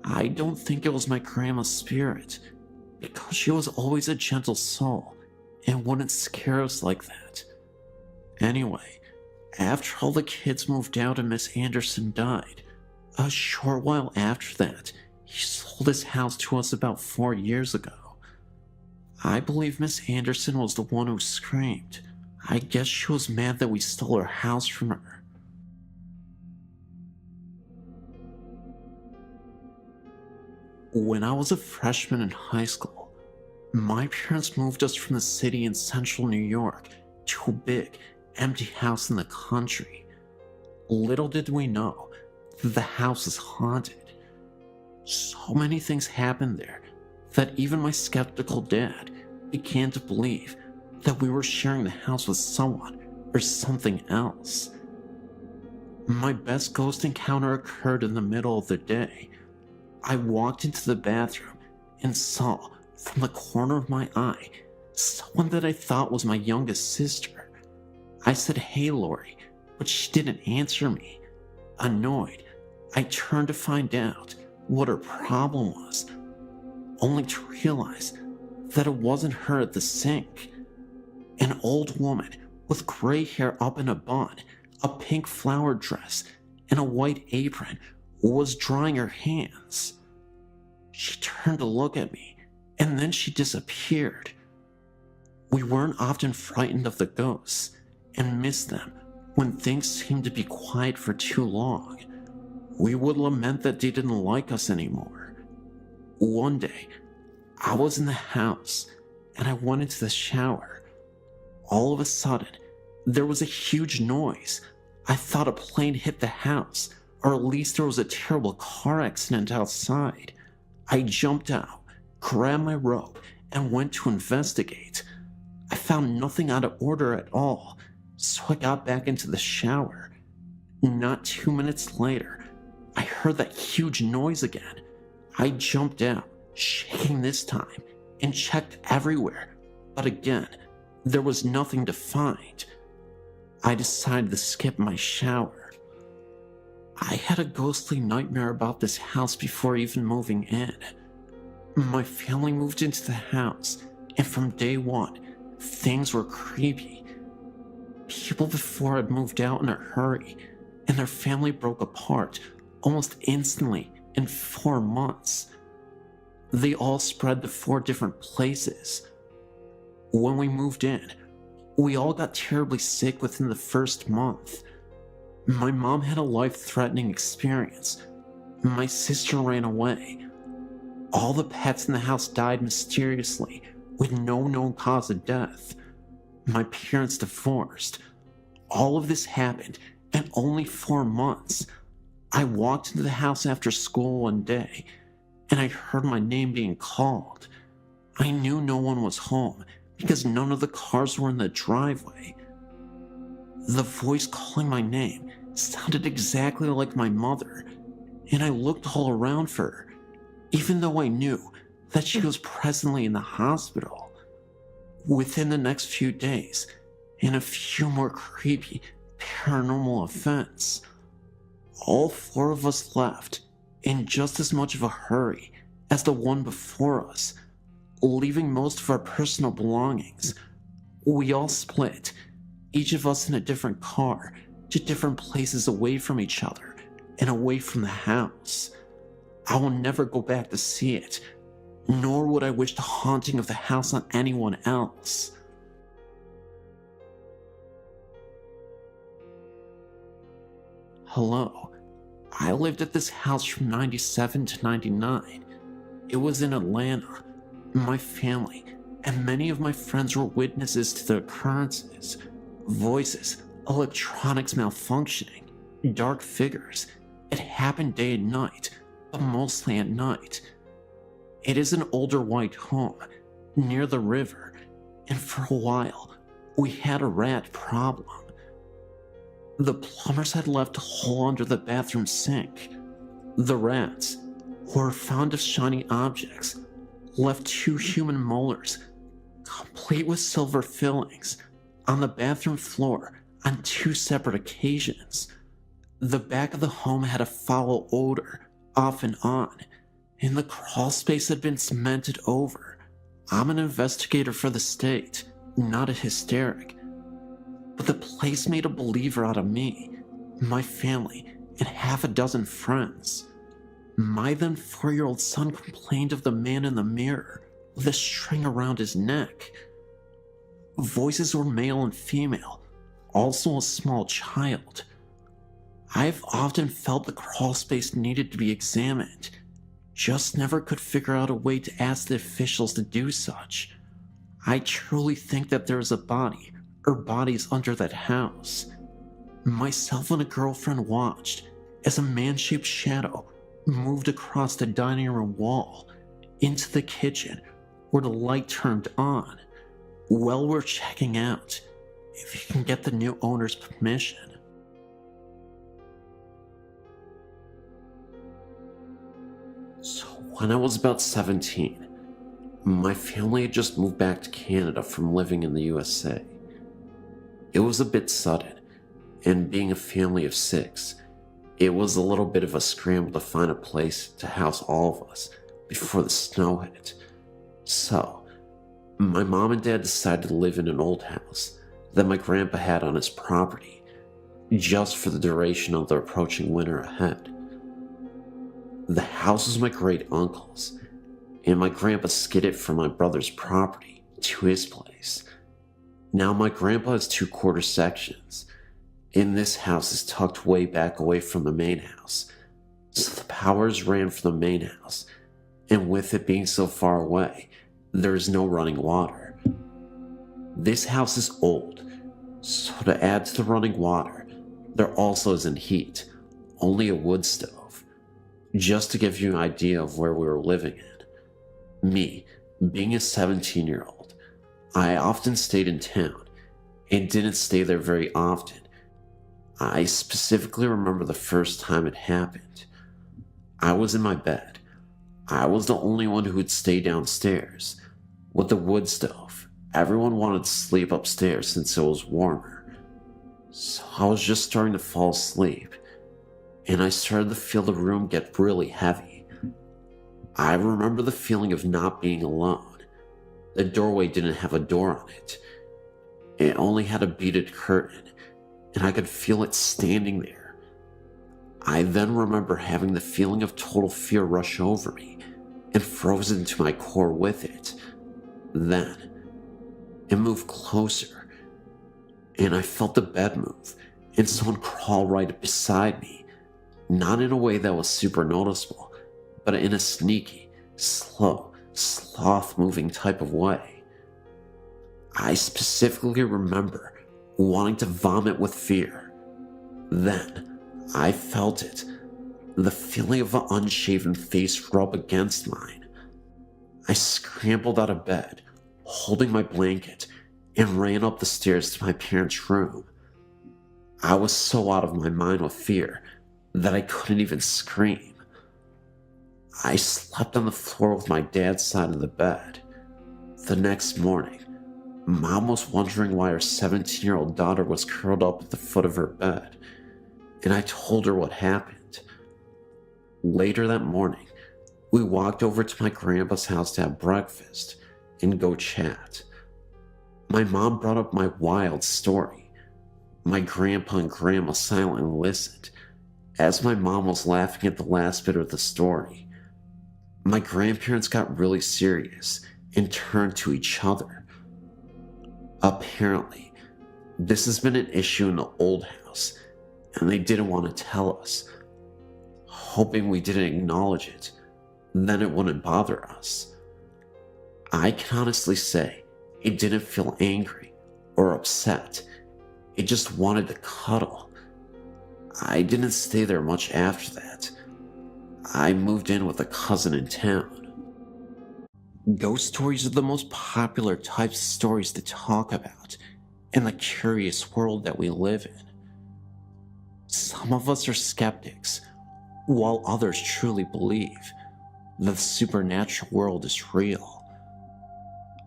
I don't think it was my grandma's spirit, because she was always a gentle soul and wouldn't scare us like that. Anyway, after all the kids moved out and Miss Anderson died, a short while after that, he sold his house to us about 4 years ago. I believe Miss Anderson was the one who screamed. I guess she was mad that we stole her house from her. When I was a freshman in high school, my parents moved us from the city in central New York to a big, empty house in the country. Little did we know that the house is haunted. So many things happened there that even my skeptical dad began to believe that we were sharing the house with someone or something else. My best ghost encounter occurred in the middle of the day. I walked into the bathroom and saw, from the corner of my eye, someone that I thought was my youngest sister. I said, "Hey, Lori," but she didn't answer me. Annoyed, I turned to find out what her problem was, only to realize that it wasn't her at the sink. An old woman with gray hair up in a bun, a pink flowered dress, and a white apron was drying her hands. She turned to look at me, and then she disappeared. We weren't often frightened of the ghosts, and missed them when things seemed to be quiet for too long. We would lament that they didn't like us anymore. One day, I was in the house, and I went into the shower. All of a sudden, there was a huge noise. I thought a plane hit the house, or at least there was a terrible car accident outside. I jumped out, grabbed my rope, and went to investigate. found nothing out of order at all, so I got back into the shower. Not 2 minutes later, I heard that huge noise again. I jumped out, shaking this time, and checked everywhere, but again, there was nothing to find. I decided to skip my shower. I had a ghostly nightmare about this house before even moving in. My family moved into the house, and from day one, things were creepy. People before had moved out in a hurry, and their family broke apart almost instantly in 4 months. They all spread to 4 different places. When we moved in, we all got terribly sick within the first month. My mom had a life-threatening experience. My sister ran away. All the pets in the house died mysteriously, with no known cause of death. My parents divorced. All of this happened in only 4 months. I walked into the house after school one day, and I heard my name being called. I knew no one was home because none of the cars were in the driveway. The voice calling my name sounded exactly like my mother, and I looked all around for her, even though I knew that she was presently in the hospital. Within the next few days, and a few more creepy paranormal events, all 4 of us left in just as much of a hurry as the one before us, leaving most of our personal belongings. We all split, each of us in a different car, to different places away from each other and away from the house. I will never go back to see it, nor would I wish the haunting of the house on anyone else. Hello. I lived at this house from 97 to 99. It was in Atlanta. My family and many of my friends were witnesses to the occurrences. Voices, electronics malfunctioning, dark figures. It happened day and night, but mostly at night. It is an older white home near the river, and for a while, we had a rat problem. The plumbers had left a hole under the bathroom sink. The rats, who were fond of shiny objects, left 2 human molars, complete with silver fillings, on the bathroom floor on 2 separate occasions. The back of the home had a foul odor, off and on, and the crawl space had been cemented over. I'm an investigator for the state, not a hysteric. But the place made a believer out of me, my family, and half a dozen friends. My then 4-year-old son complained of the man in the mirror with a string around his neck. Voices were male and female, also a small child. I've often felt the crawl space needed to be examined, just never could figure out a way to ask the officials to do such. I truly think that there is a body or bodies under that house. Myself and a girlfriend watched as a man-shaped shadow moved across the dining room wall into the kitchen where the light turned on. Well, we're checking out, if you can get the new owner's permission. So when I was about 17, my family had just moved back to Canada from living in the USA. It was a bit sudden, and being a family of 6, it was a little bit of a scramble to find a place to house all of us before the snow hit. So, my mom and dad decided to live in an old house that my grandpa had on his property, just for the duration of the approaching winter ahead. The house was my great uncle's, and my grandpa skidded from my brother's property to his place. Now my grandpa has 2 quarter sections, and this house is tucked way back away from the main house, so the powers ran from the main house, and with it being so far away, there is no running water. This house is old, so to add to the running water, there also isn't heat, only a wood stove. Just to give you an idea of where we were living in. Me, being a 17-year-old, I often stayed in town and didn't stay there very often. I specifically remember the first time it happened. I was in my bed. I was the only one who would stay downstairs with the wood stove. Everyone wanted to sleep upstairs since it was warmer. So I was just starting to fall asleep, and I started to feel the room get really heavy. I remember the feeling of not being alone. The doorway didn't have a door on it. It only had a beaded curtain, and I could feel it standing there. I then remember having the feeling of total fear rush over me and froze into my core with it. Then, it moved closer, and I felt the bed move and someone crawl right beside me. Not in a way that was super noticeable, but in a sneaky, slow, sloth-moving type of way. I specifically remember wanting to vomit with fear. Then, I felt it, the feeling of an unshaven face rub against mine. I scrambled out of bed, holding my blanket, and ran up the stairs to my parents' room. I was so out of my mind with fear that I couldn't even scream. I slept on the floor with my dad's side of the bed. The next morning, Mom was wondering why her 17-year-old daughter was curled up at the foot of her bed, and I told her what happened. Later that morning, we walked over to my grandpa's house to have breakfast and go chat. My mom brought up my wild story. My grandpa and grandma silently listened, as my mom was laughing at the last bit of the story. My grandparents got really serious and turned to each other. Apparently, this has been an issue in the old house, and they didn't want to tell us, hoping we didn't acknowledge it, then it wouldn't bother us. I can honestly say it didn't feel angry or upset. It just wanted to cuddle. I didn't stay there much after that. I moved in with a cousin in town. Ghost stories are the most popular types of stories to talk about in the curious world that we live in. Some of us are skeptics, while others truly believe that the supernatural world is real.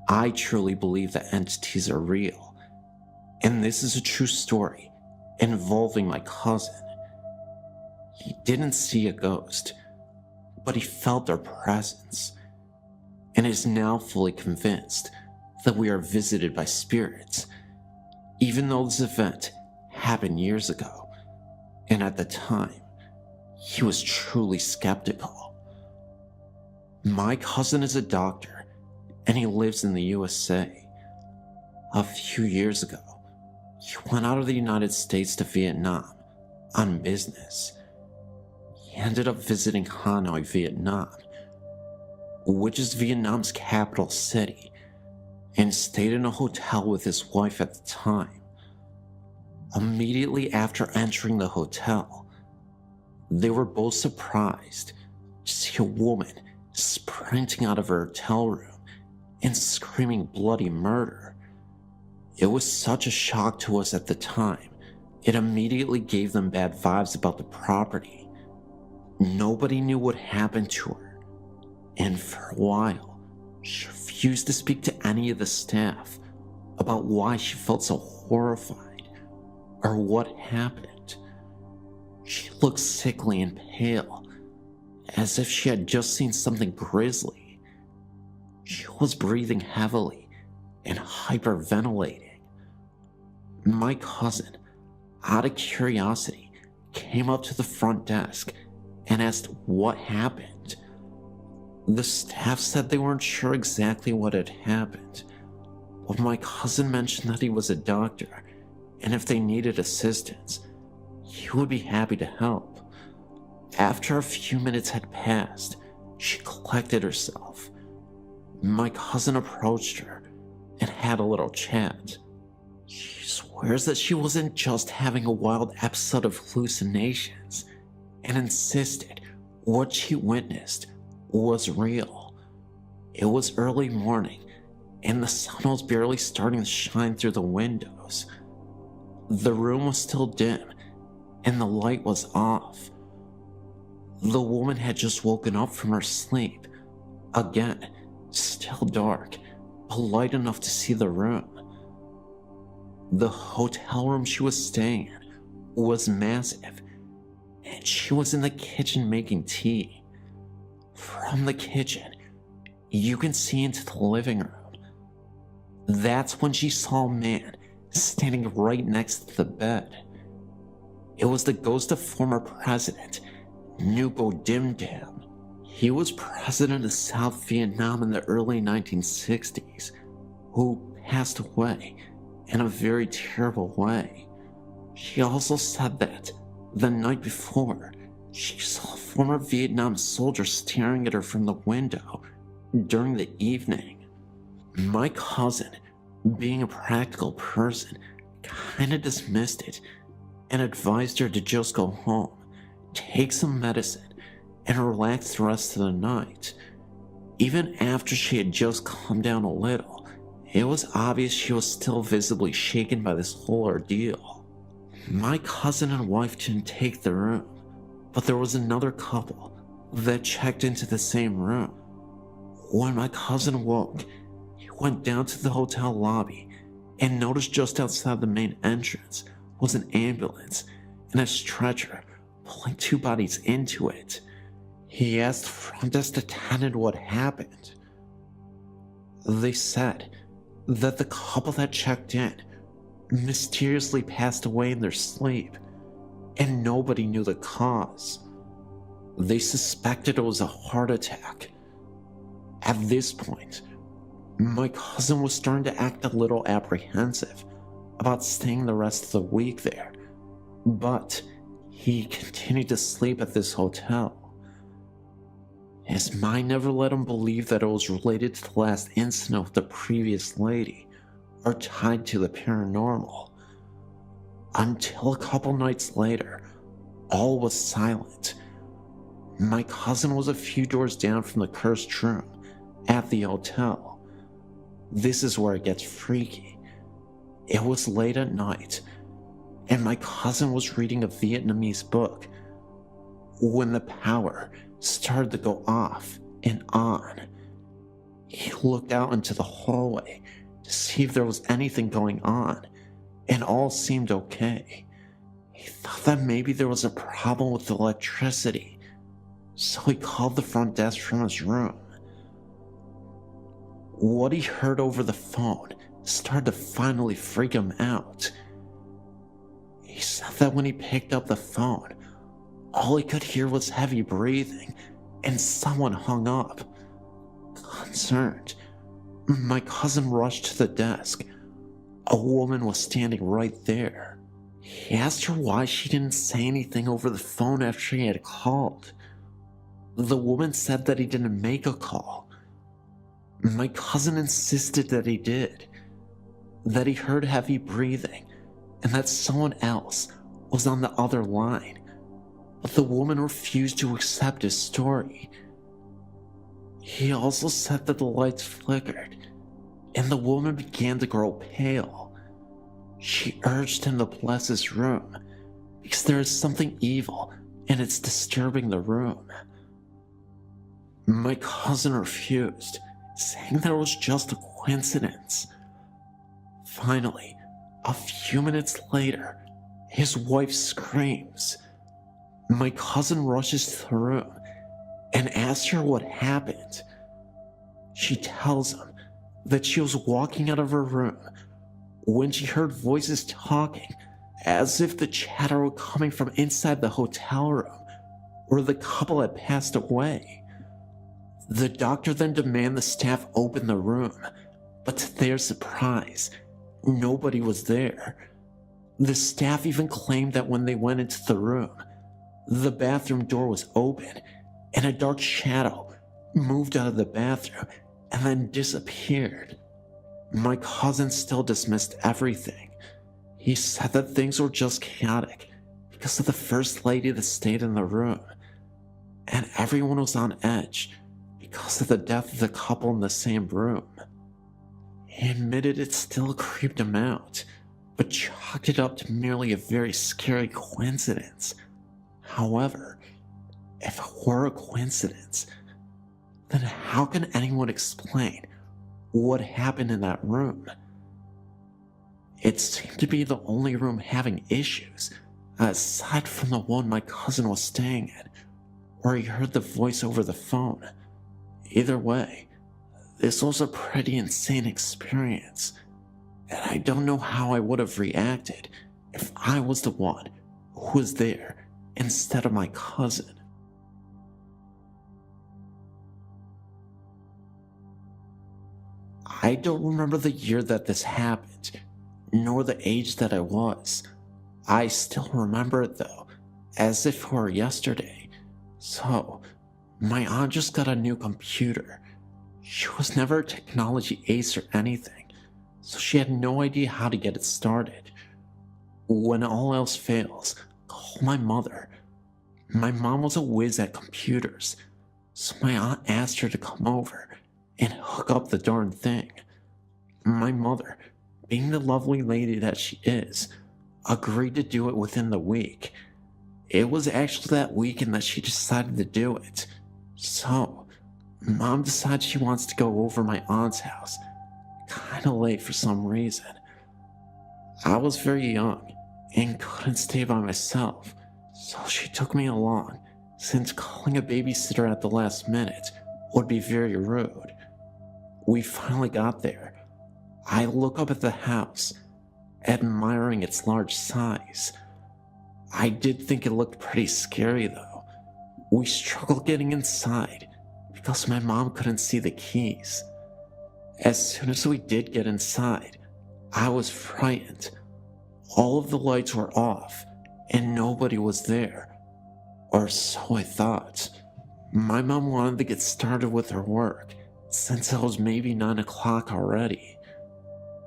I truly believe that entities are real, and this is a true story involving my cousin. He didn't see a ghost, but he felt our presence, and is now fully convinced that we are visited by spirits, even though this event happened years ago, and at the time, he was truly skeptical. My cousin is a doctor, and he lives in the USA. A few years ago, he went out of the United States to Vietnam on business. He ended up visiting Hanoi, Vietnam, which is Vietnam's capital city, and stayed in a hotel with his wife at the time. Immediately after entering the hotel, they were both surprised to see a woman sprinting out of her hotel room and screaming bloody murder. It was such a shock to us at the time, it immediately gave them bad vibes about the property. Nobody knew what happened to her, and for a while, she refused to speak to any of the staff about why she felt so horrified or what happened. She looked sickly and pale, as if she had just seen something grisly. She was breathing heavily and hyperventilating. My cousin, out of curiosity, came up to the front desk and asked what happened. The staff said they weren't sure exactly what had happened, but my cousin mentioned that he was a doctor, and if they needed assistance, he would be happy to help. After a few minutes had passed, she collected herself. My cousin approached her and had a little chat. She swears that she wasn't just having a wild episode of hallucinations, and insisted what she witnessed was real. It was early morning, and the sun was barely starting to shine through the windows. The room was still dim, and the light was off. The woman had just woken up from her sleep. Again, still dark, but light enough to see the room. The hotel room she was staying in was massive, and she was in the kitchen making tea. From the kitchen, you can see into the living room. That's when she saw a man standing right next to the bed. It was the ghost of former president Nuco Dim Dam. He was president of South Vietnam in the early 1960s, who passed away in a very terrible way. She also said that the night before, she saw a former Vietnam soldier staring at her from the window during the evening. My cousin, being a practical person, kinda dismissed it and advised her to just go home, take some medicine, and relax the rest of the night. Even after she had just calmed down a little, it was obvious she was still visibly shaken by this whole ordeal. My cousin and wife didn't take the room, but there was another couple that checked into the same room. When my cousin woke, he went down to the hotel lobby and noticed just outside the main entrance was an ambulance and a stretcher pulling two bodies into it. He asked the front desk attendant what happened. They said that the couple that checked in mysteriously passed away in their sleep, and nobody knew the cause. They suspected it was a heart attack. At this point, my cousin was starting to act a little apprehensive about staying the rest of the week there, but he continued to sleep at this hotel. His mind never let him believe that it was related to the last incident with the previous lady or tied to the paranormal. Until a couple nights later, all was silent. My cousin was a few doors down from the cursed room at the hotel. This is where it gets freaky. It was late at night, and my cousin was reading a Vietnamese book when the power started to go off and on. He looked out into the hallway to see if there was anything going on, and all seemed okay. He thought that maybe there was a problem with the electricity, so he called the front desk from his room. What he heard over the phone started to finally freak him out. He said that when he picked up the phone, all he could hear was heavy breathing, and someone hung up. Concerned, my cousin rushed to the desk. A woman was standing right there. He asked her why she didn't say anything over the phone after he had called. The woman said that he didn't make a call. My cousin insisted that he did, that he heard heavy breathing, and that someone else was on the other line. But the woman refused to accept his story. He also said that the lights flickered, and the woman began to grow pale. She urged him to bless his room, because there is something evil, and it's disturbing the room. My cousin refused, saying that it was just a coincidence. Finally, a few minutes later, his wife screams. My cousin rushes to the room and asks her what happened. She tells him that she was walking out of her room when she heard voices talking, as if the chatter were coming from inside the hotel room where the couple had passed away. The doctor then demanded the staff open the room, but to their surprise, nobody was there. The staff even claimed that when they went into the room, the bathroom door was open, and a dark shadow moved out of the bathroom and then disappeared. My cousin still dismissed everything. He said that things were just chaotic because of the first lady that stayed in the room, and everyone was on edge because of the death of the couple in the same room. He admitted it still creeped him out, but chalked it up to merely a very scary coincidence. However, if it were a coincidence, then how can anyone explain what happened in that room? It seemed to be the only room having issues, aside from the one my cousin was staying in, where he heard the voice over the phone. Either way, this was a pretty insane experience, and I don't know how I would have reacted if I was the one who was there instead of my cousin. I don't remember the year that this happened, nor the age that I was. I still remember it though, as if it were yesterday. So, my aunt just got a new computer. She was never a technology ace or anything, so she had no idea how to get it started. When all else fails, call my mother. My mom was a whiz at computers, so my aunt asked her to come over and hook up the darn thing. My mother, being the lovely lady that she is, agreed to do it within the week. It was actually that weekend that she decided to do it. So, Mom decides she wants to go over my aunt's house, kinda late for some reason. I was very young and couldn't stay by myself, so she took me along, since calling a babysitter at the last minute would be very rude. We finally got there. I look up at the house, admiring its large size. I did think it looked pretty scary though. We struggled getting inside because my mom couldn't see the keys. As soon as we did get inside, I was frightened. All of the lights were off and nobody was there. Or so I thought. My mom wanted to get started with her work, since it was maybe 9 o'clock already.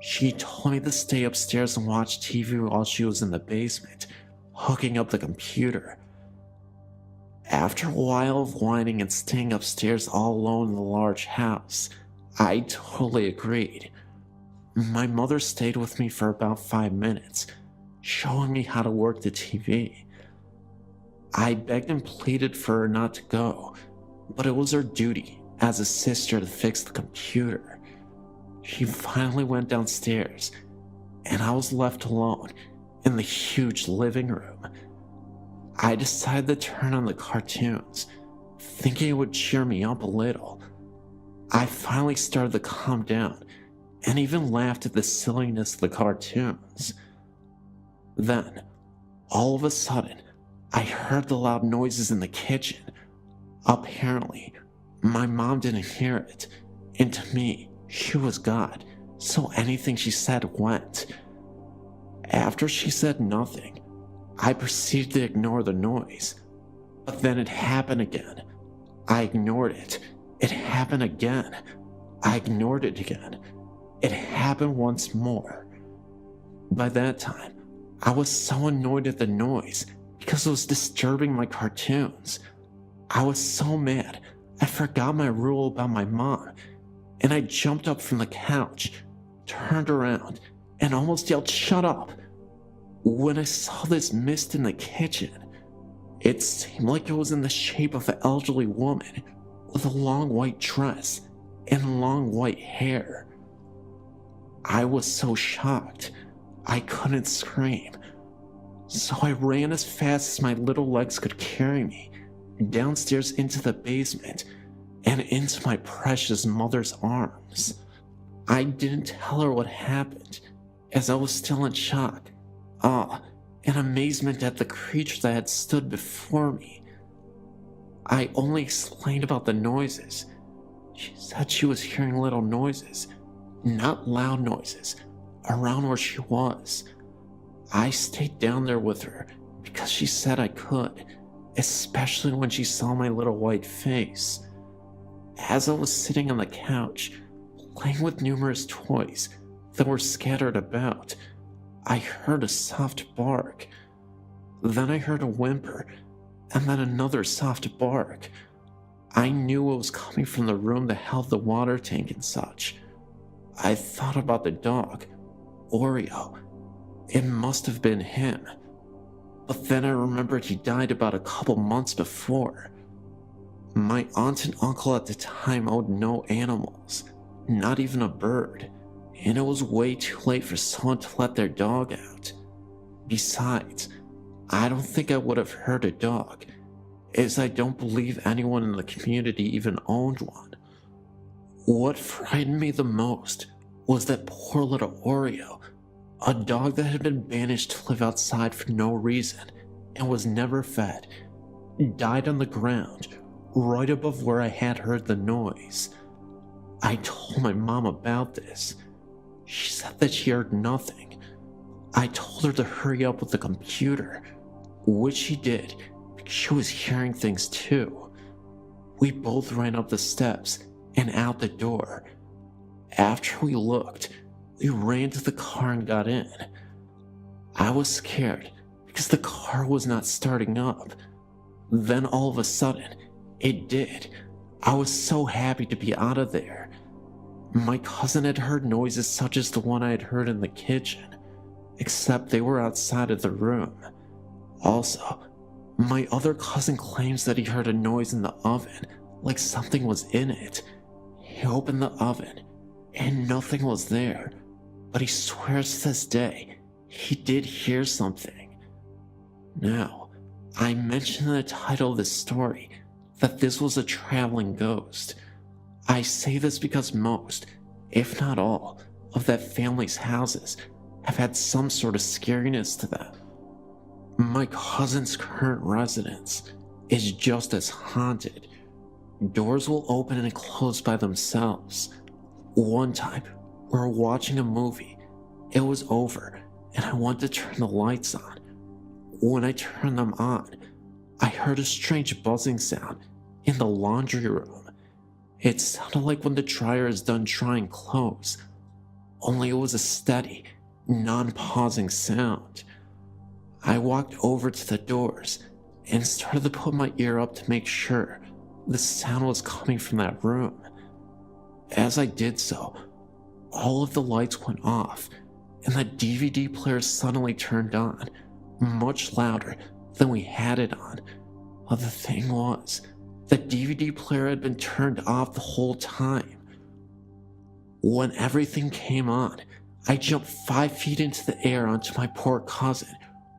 She told me to stay upstairs and watch TV while she was in the basement, hooking up the computer. After a while of whining and staying upstairs all alone in the large house, I totally agreed. My mother stayed with me for about 5 minutes, showing me how to work the TV. I begged and pleaded for her not to go, but it was her duty as a sister to fix the computer. She finally went downstairs, and I was left alone in the huge living room. I decided to turn on the cartoons, thinking it would cheer me up a little. I finally started to calm down, and even laughed at the silliness of the cartoons. Then, all of a sudden, I heard the loud noises in the kitchen. Apparently, my mom didn't hear it, and to me, she was God, so anything she said went. After she said nothing, I proceeded to ignore the noise, but then it happened again. I ignored it. It happened again. I ignored it again. It happened once more. By that time, I was so annoyed at the noise because it was disturbing my cartoons. I was so mad, I forgot my rule about my mom, and I jumped up from the couch, turned around, and almost yelled, "Shut up!" when I saw this mist in the kitchen. It seemed like it was in the shape of an elderly woman with a long white dress and long white hair. I was so shocked, I couldn't scream. So I ran as fast as my little legs could carry me, downstairs into the basement, and into my precious mother's arms. I didn't tell her what happened, as I was still in shock, awe, and amazement at the creature that had stood before me. I only explained about the noises. She said she was hearing little noises, not loud noises, around where she was. I stayed down there with her because she said I could, especially when she saw my little white face. As I was sitting on the couch, playing with numerous toys that were scattered about, I heard a soft bark. Then I heard a whimper, and then another soft bark. I knew it was coming from the room that held the water tank and such. I thought about the dog, Oreo. It must have been him. But then I remembered he died about a couple months before. My aunt and uncle at the time owned no animals, not even a bird, and it was way too late for someone to let their dog out. Besides, I don't think I would have hurt a dog, as I don't believe anyone in the community even owned one. What frightened me the most was that poor little Oreo, a dog that had been banished to live outside for no reason and was never fed, died on the ground right above where I had heard the noise. I told my mom about this. She said that she heard nothing. I told her to hurry up with the computer, which she did because she was hearing things too. We both ran up the steps and out the door. After we looked, we ran to the car and got in. I was scared because the car was not starting up. Then all of a sudden, it did. I was so happy to be out of there. My cousin had heard noises such as the one I had heard in the kitchen, except they were outside of the room. Also, my other cousin claims that he heard a noise in the oven, like something was in it. He opened the oven, and nothing was there, but he swears to this day he did hear something. Now, I mentioned in the title of this story that this was a traveling ghost. I say this because most, if not all, of that family's houses have had some sort of scariness to them. My cousin's current residence is just as haunted. Doors will open and close by themselves. One time, we were watching a movie. It was over, and I wanted to turn the lights on. When I turned them on, I heard a strange buzzing sound in the laundry room. It sounded like when the dryer is done drying clothes, only it was a steady, non-pausing sound. I walked over to the doors and started to put my ear up to make sure the sound was coming from that room. As I did so, all of the lights went off and the DVD player suddenly turned on, much louder than we had it on. But the thing was, the DVD player had been turned off the whole time. When everything came on, I jumped 5 feet into the air onto my poor cousin,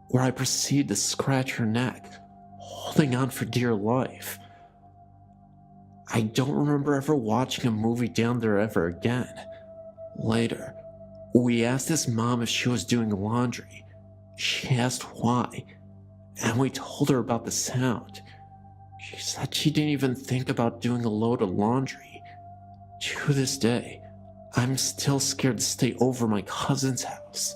where I proceeded to scratch her neck, holding on for dear life. I don't remember ever watching a movie down there ever again. Later, we asked his mom if she was doing laundry. She asked why, and we told her about the sound. She said she didn't even think about doing a load of laundry. To this day, I'm still scared to stay over my cousin's house.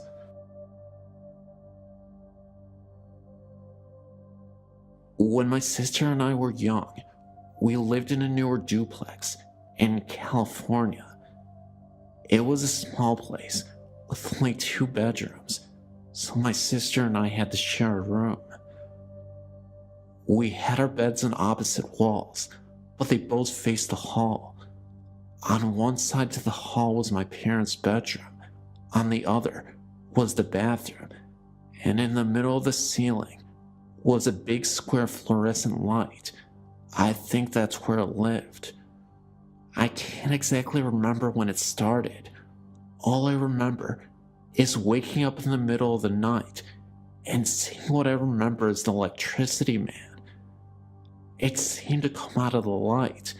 When my sister and I were young, we lived in a newer duplex in California. It was a small place with only 2 bedrooms, so my sister and I had to share a room. We had our beds on opposite walls, but they both faced the hall. On one side to the hall was my parents' bedroom, on the other was the bathroom, and in the middle of the ceiling was a big square fluorescent light. I think that's where it lived. I can't exactly remember when it started. All I remember is waking up in the middle of the night and seeing what I remember as the electricity man. It seemed to come out of the light,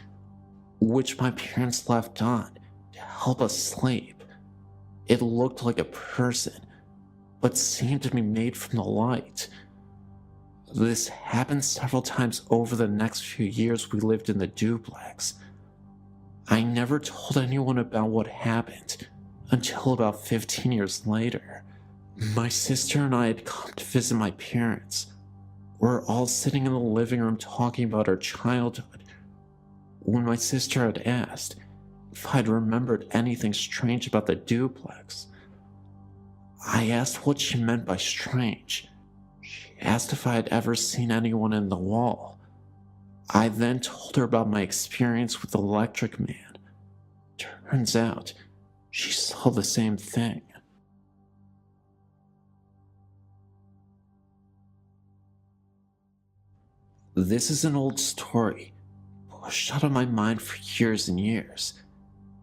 which my parents left on to help us sleep. It looked like a person, but seemed to be made from the light. This happened several times over the next few years we lived in the duplex. I never told anyone about what happened until about 15 years later. My sister and I had come to visit my parents. We're all sitting in the living room talking about our childhood when my sister had asked if I'd remembered anything strange about the duplex. I asked what she meant by strange. She asked if I had ever seen anyone in the wall. I then told her about my experience with the electric man. Turns out, she saw the same thing. This is an old story, pushed out of my mind for years and years.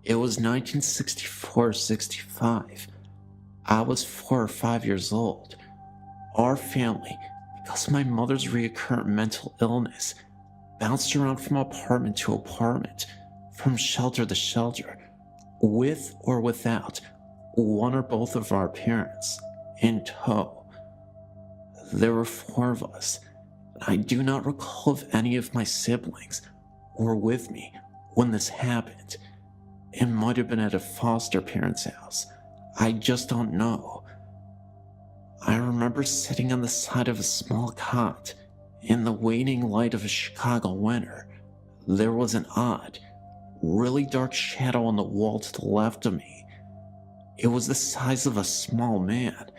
It was 1964-65. I was 4 or 5 years old. Our family, because of my mother's recurrent mental illness, bounced around from apartment to apartment, from shelter to shelter, with or without one or both of our parents in tow. There were 4 of us. I do not recall if any of my siblings were with me when this happened. It might have been at a foster parent's house. I just don't know. I remember sitting on the side of a small cot in the waning light of a Chicago winter. There was an odd, really dark shadow on the wall to the left of me. It was the size of a small man,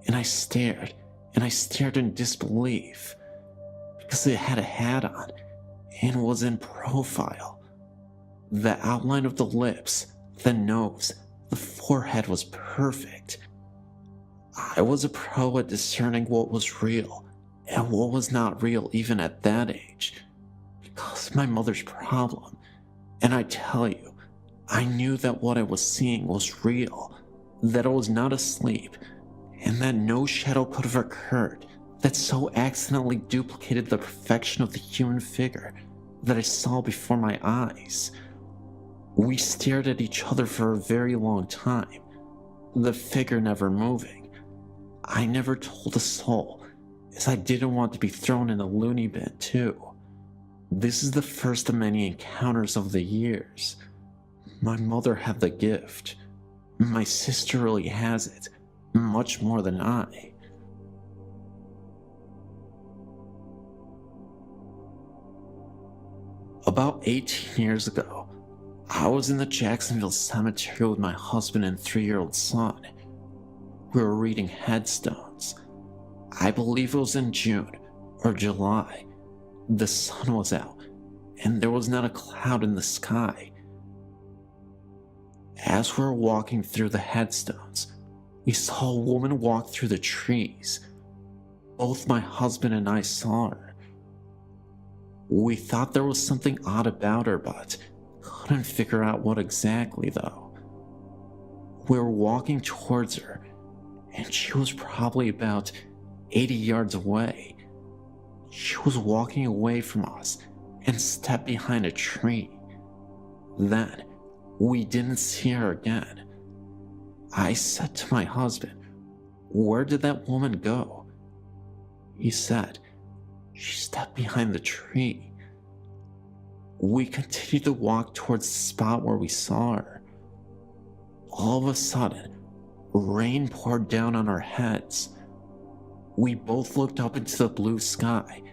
and I stared in disbelief, because it had a hat on and was in profile. The outline of the lips, the nose, the forehead was perfect. I was a pro at discerning what was real and what was not real even at that age, because of my mother's problem. And I tell you, I knew that what I was seeing was real, that I was not asleep, and that no shadow could have occurred that so accidentally duplicated the perfection of the human figure that I saw before my eyes. We stared at each other for a very long time, the figure never moving. I never told a soul, as I didn't want to be thrown in a loony bin too. This is the first of many encounters of the years. My mother had the gift. My sister really has it, much more than I. About 18 years ago, I was in the Jacksonville cemetery with my husband and 3-year-old son. We were reading headstones. I believe it was in June or July. The sun was out, and there was not a cloud in the sky. As we were walking through the headstones, we saw a woman walk through the trees. Both my husband and I saw her. We thought there was something odd about her, but couldn't figure out what exactly though. We were walking towards her, and she was probably about 80 yards away. She was walking away from us and stepped behind a tree. Then, we didn't see her again. I said to my husband, "Where did that woman go?" He said, "She stepped behind the tree." We continued to walk towards the spot where we saw her. All of a sudden, rain poured down on our heads. We both looked up into the blue sky,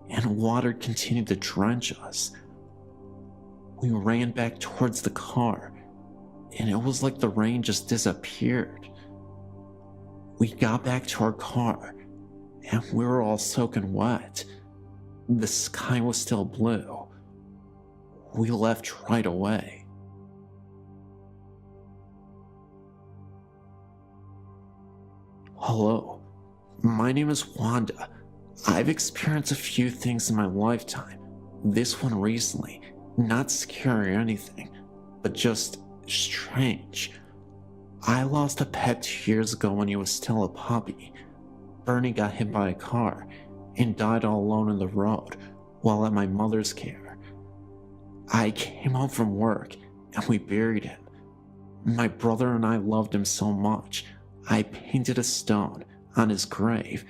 and water continued to drench us. We ran back towards the car, and it was like the rain just disappeared. We got back to our car, and we were all soaking wet. The sky was still blue. We left right away. Hello, my name is Wanda. I've experienced a few things in my lifetime. This one recently, not scary or anything, but just strange. I lost a pet 2 years ago when he was still a puppy. Bernie got hit by a car and died all alone on the road while at my mother's care. I came home from work and we buried him. My brother and I loved him so much, I painted a stone on his grave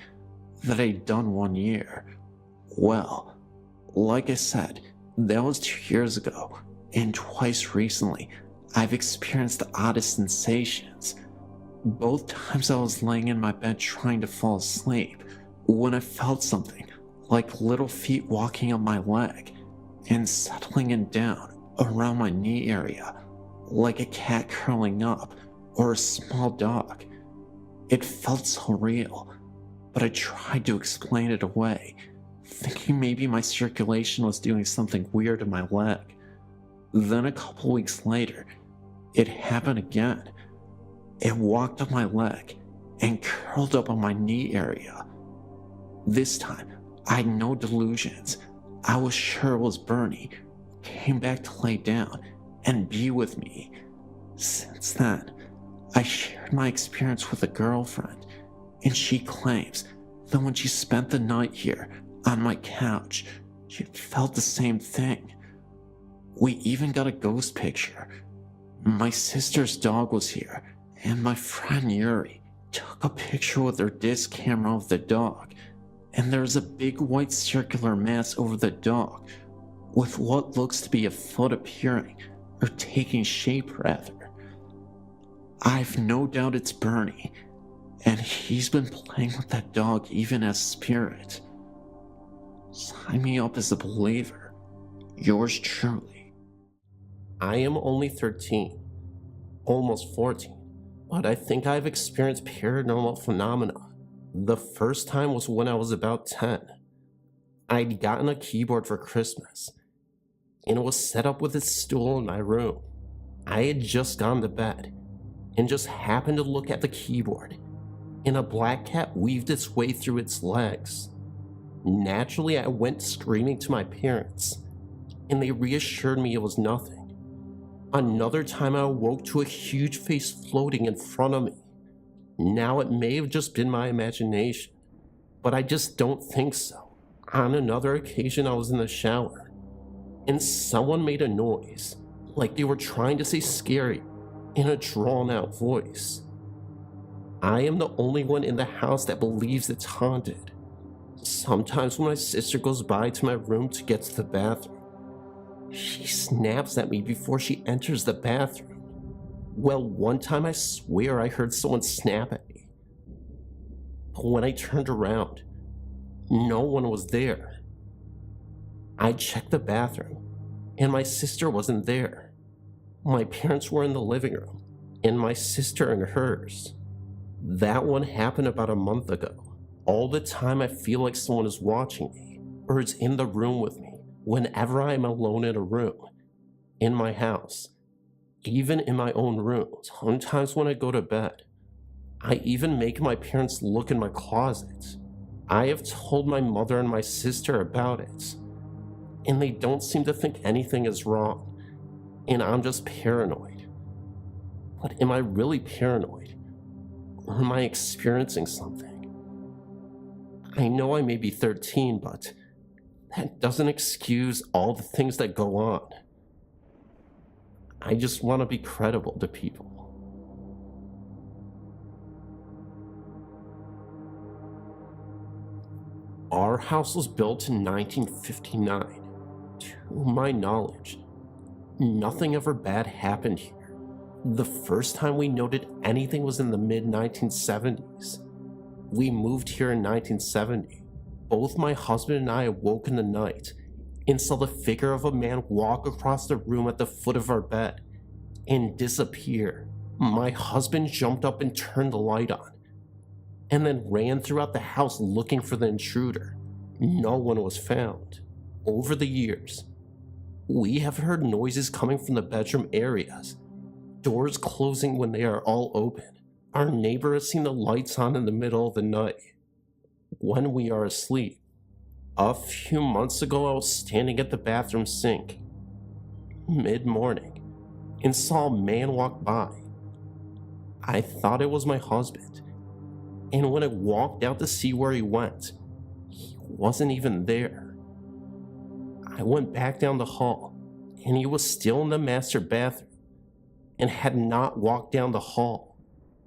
that I'd done 1 year. Well, like I said, that was 2 years ago, and twice recently, I've experienced the oddest sensations. Both times I was laying in my bed trying to fall asleep, when I felt something, like little feet walking up my leg, and settling in down around my knee area, like a cat curling up, or a small dog. It felt so real, but I tried to explain it away, thinking maybe my circulation was doing something weird in my leg. Then a couple weeks later, It happened again. It walked up my leg and curled up on my knee area. This time, I had no delusions. I was sure it was Bernie, who came back to lay down and be with me. Since then, I shared my experience with a girlfriend, and she claims that when she spent the night here on my couch, she felt the same thing. We even got a ghost picture. My sister's dog was here, and my friend Yuri took a picture with her disc camera of the dog, and there's a big white circular mass over the dog, with what looks to be a foot appearing, or taking shape rather. I've no doubt it's Bernie, and he's been playing with that dog even as spirit. Sign me up as a believer. Yours truly. I am only 13, almost 14, but I think I've experienced paranormal phenomena. The first time was when I was about 10. I'd gotten a keyboard for Christmas, and it was set up with its stool in my room. I had just gone to bed, and just happened to look at the keyboard, and a black cat weaved its way through its legs. Naturally, I went screaming to my parents, and they reassured me it was nothing. Another time I awoke to a huge face floating in front of me. Now it may have just been my imagination, but I just don't think so. On another occasion I was in the shower, and someone made a noise, like they were trying to say scary in a drawn out voice. I am the only one in the house that believes it's haunted. Sometimes when my sister goes by to my room to get to the bathroom, she snaps at me before she enters the bathroom. Well, one time I swear I heard someone snap at me. But when I turned around, no one was there. I checked the bathroom, and my sister wasn't there. My parents were in the living room, and my sister in hers. That one happened about a month ago. All the time I feel like someone is watching me, or is in the room with me, whenever I am alone in a room, in my house, even in my own room. Sometimes when I go to bed, I even make my parents look in my closet. I have told my mother and my sister about it, and they don't seem to think anything is wrong, and I'm just paranoid. But am I really paranoid? Or am I experiencing something? I know I may be 13, but that doesn't excuse all the things that go on. I just want to be credible to people. Our house was built in 1959. To my knowledge, nothing ever bad happened here. The first time we noted anything was in the mid-1970s. We moved here in 1970. Both my husband and I awoke in the night and saw the figure of a man walk across the room at the foot of our bed and disappear. My husband jumped up and turned the light on, and then ran throughout the house looking for the intruder. No one was found. Over the years, we have heard noises coming from the bedroom areas, doors closing when they are all open. Our neighbor has seen the lights on in the middle of the night when we are asleep. A few months ago, I was standing at the bathroom sink mid-morning and saw a man walk by. I thought it was my husband, and when I walked out to see where he went, he wasn't even there. I went back down the hall, and he was still in the master bathroom and had not walked down the hall.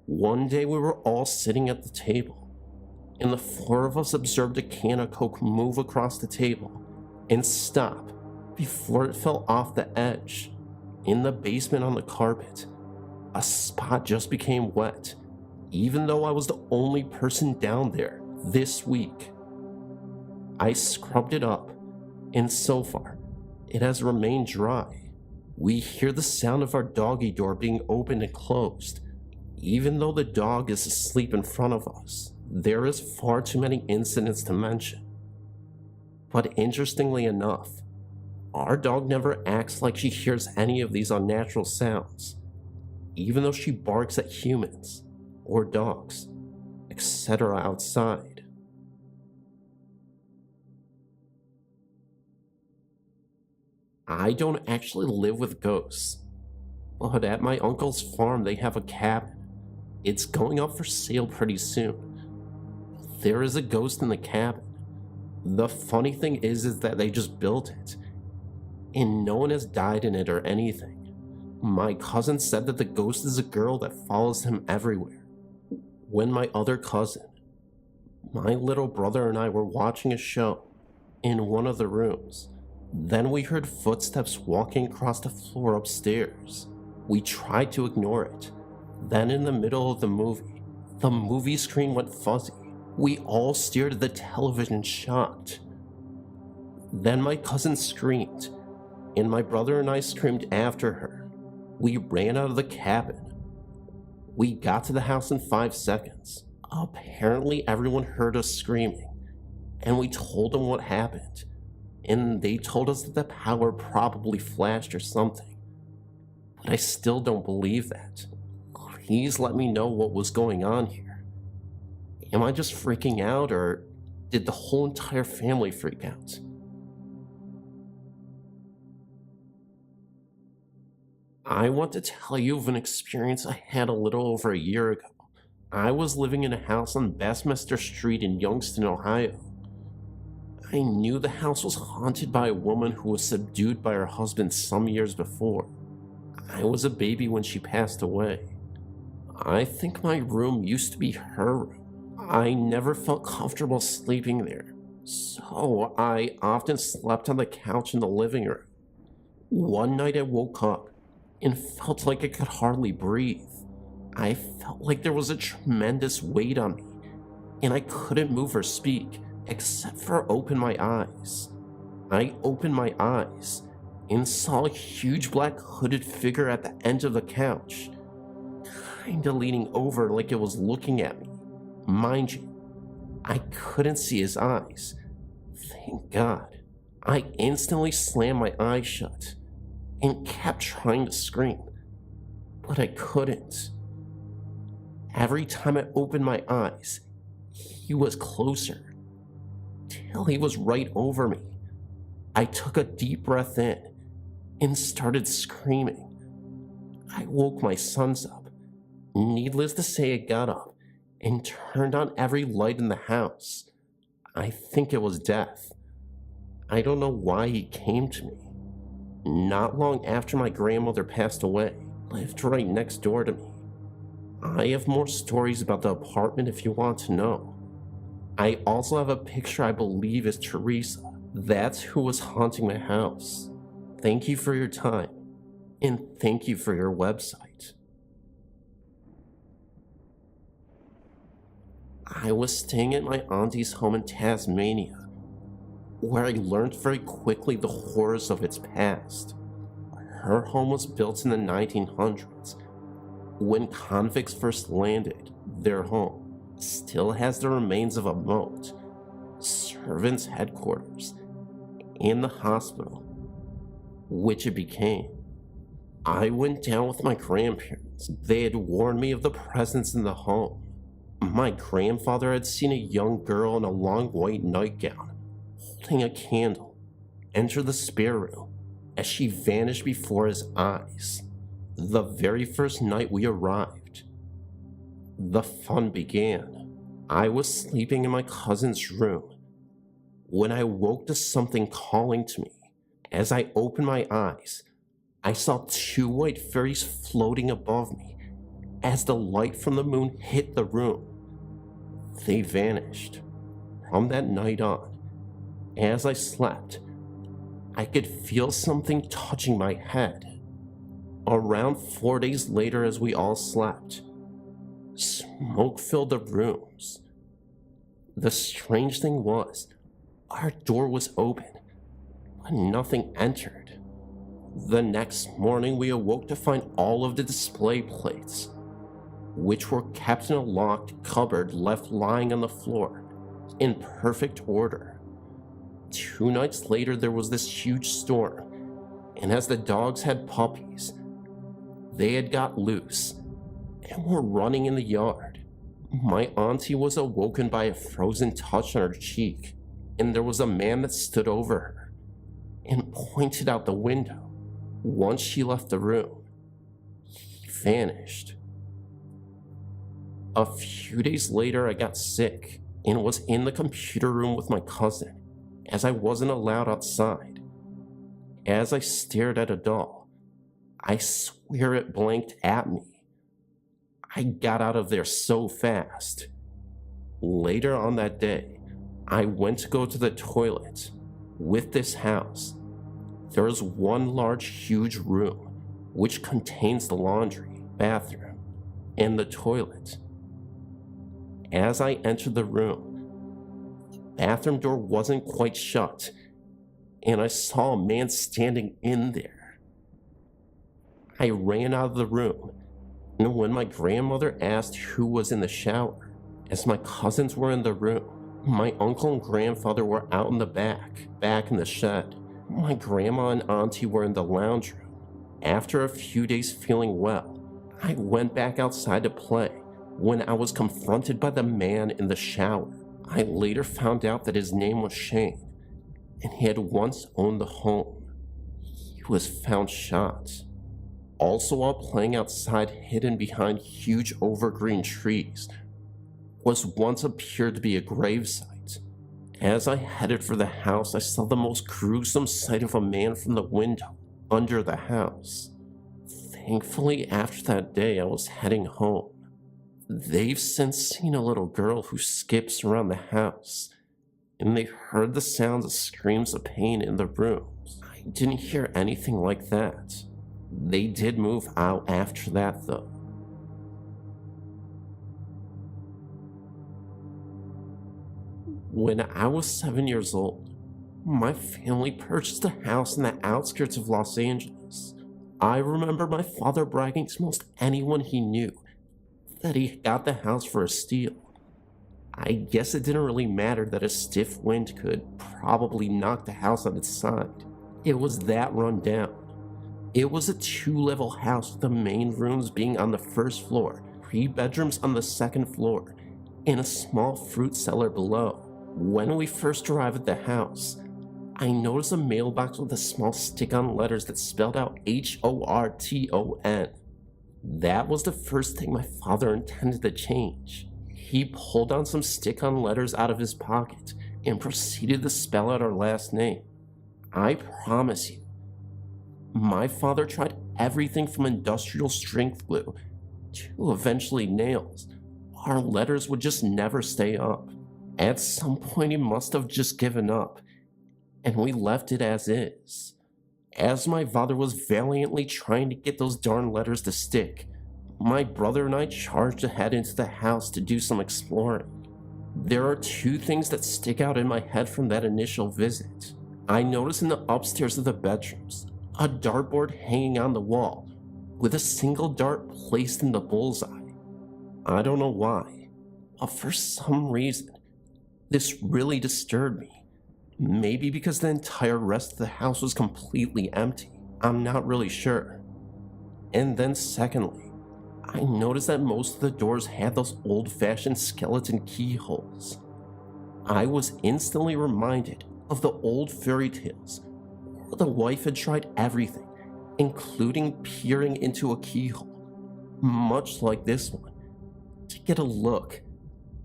One day we were all sitting at the table, and the four of us observed a can of Coke move across the table and stop before it fell off the edge. In the basement on the carpet, a spot just became wet, even though I was the only person down there this week. I scrubbed it up, and so far, it has remained dry. We hear the sound of our doggy door being opened and closed. Even though the dog is asleep in front of us, there is far too many incidents to mention. But interestingly enough, our dog never acts like she hears any of these unnatural sounds. even though she barks at humans or dogs, etc. outside. I don't actually live with ghosts, but at my uncle's farm they have a cabin. It's going up for sale pretty soon. There is a ghost in the cabin. The funny thing is that they just built it, and no one has died in it or anything. My cousin said that the ghost is a girl that follows him everywhere. When my other cousin, my little brother, and I were watching a show in one of the rooms, then we heard footsteps walking across the floor upstairs. We tried to ignore it. Then in the middle of the movie screen went fuzzy. We all stared at the television shocked. Then my cousin screamed, and my brother and I screamed after her. We ran out of the cabin. We got to the house in 5 seconds. Apparently everyone heard us screaming, and we told them what happened, and they told us that the power probably flashed or something. But I still don't believe that. Please let me know what was going on here. Am I just freaking out, or did the whole entire family freak out? I want to tell you of an experience I had a little over a year ago. I was living in a house on Bassmaster Street in Youngstown, Ohio. I knew the house was haunted by a woman who was subdued by her husband some years before. I was a baby when she passed away. I think my room used to be her room. I never felt comfortable sleeping there, so I often slept on the couch in the living room. One night I woke up and felt like I could hardly breathe. I felt like there was a tremendous weight on me, and I couldn't move or speak except for open my eyes. I opened my eyes and saw a huge black hooded figure at the end of the couch, kinda leaning over like it was looking at me. Mind you, I couldn't see his eyes. Thank God. I instantly slammed my eyes shut and kept trying to scream, but I couldn't. Every time I opened my eyes, he was closer, till he was right over me. I took a deep breath in and started screaming. I woke my sons up. Needless to say, I got up and turned on every light in the house. I think it was death. I don't know why he came to me. Not long after my grandmother passed away, lived right next door to me. I have more stories about the apartment if you want to know. I also have a picture I believe is Teresa. That's who was haunting my house. Thank you for your time, and thank you for your website. I was staying at my auntie's home in Tasmania, where I learned very quickly the horrors of its past. Her home was built in the 1900s, when convicts first landed. Their home still has the remains of a moat, servants' headquarters, and the hospital, which it became. I went down with my grandparents. They had warned me of the presence in the home. My grandfather had seen a young girl in a long white nightgown, holding a candle, enter the spare room as she vanished before his eyes. The very first night we arrived, the fun began. I was sleeping in my cousin's room when I woke to something calling to me. As I opened my eyes, I saw 2 white fairies floating above me. As the light from the moon hit the room, they vanished. From that night on, as I slept, I could feel something touching my head. Around 4 days later, as we all slept, smoke filled the rooms. The strange thing was, our door was open, but nothing entered. The next morning, we awoke to find all of the display plates, which were kept in a locked cupboard, left lying on the floor in perfect order. 2 nights later, there was this huge storm, and as the dogs had puppies, They had got loose and were running in the yard. My auntie was awoken by a frozen touch on her cheek, and there was a man that stood over her and pointed out the window. Once she left the room, he vanished. A few days later, I got sick and was in the computer room with my cousin, as I wasn't allowed outside. As I stared at a doll, I swear it blinked at me. I got out of there so fast. Later on that day, I went to go to the toilet. With this house, there is one large, huge room which contains the laundry, bathroom, and the toilet. As I entered the room, the bathroom door wasn't quite shut, and I saw a man standing in there. I ran out of the room, and when my grandmother asked who was in the shower, as my cousins were in the room, my uncle and grandfather were out in the back in the shed. My grandma and auntie were in the lounge room. After a few days feeling well, I went back outside to play when I was confronted by the man in the shower. I later found out that his name was Shane, and he had once owned the home. He was found shot. Also, while playing outside hidden behind huge overgreen trees, was once appeared to be a gravesite. As I headed for the house, I saw the most gruesome sight of a man from the window under the house. Thankfully, after that day, I was heading home. They've since seen a little girl who skips around the house, and they heard the sounds of screams of pain in the rooms. I didn't hear anything like that. They did move out after that, though. When I was 7 years old, my family purchased a house in the outskirts of Los Angeles. I remember my father bragging to most anyone he knew that he got the house for a steal. I guess it didn't really matter that a stiff wind could probably knock the house on its side. It was that run down. It was a 2-level house with the main rooms being on the first floor, 3 bedrooms on the second floor, and a small fruit cellar below. When we first arrived at the house, I noticed a mailbox with a small stick-on letters that spelled out Horton. That was the first thing my father intended to change. He pulled down some stick-on letters out of his pocket and proceeded to spell out our last name. I promise you, my father tried everything from industrial strength glue to eventually nails. Our letters would just never stay up. At some point he must have just given up, and we left it as is. As my father was valiantly trying to get those darn letters to stick, my brother and I charged ahead into the house to do some exploring. There are 2 things that stick out in my head from that initial visit. I noticed in the upstairs of the bedrooms, a dartboard hanging on the wall, with a single dart placed in the bullseye. I don't know why, but for some reason, this really disturbed me. Maybe because the entire rest of the house was completely empty. I'm not really sure. And then secondly, I noticed that most of the doors had those old-fashioned skeleton keyholes. I was instantly reminded of the old fairy tales where the wife had tried everything, including peering into a keyhole, much like this one, to get a look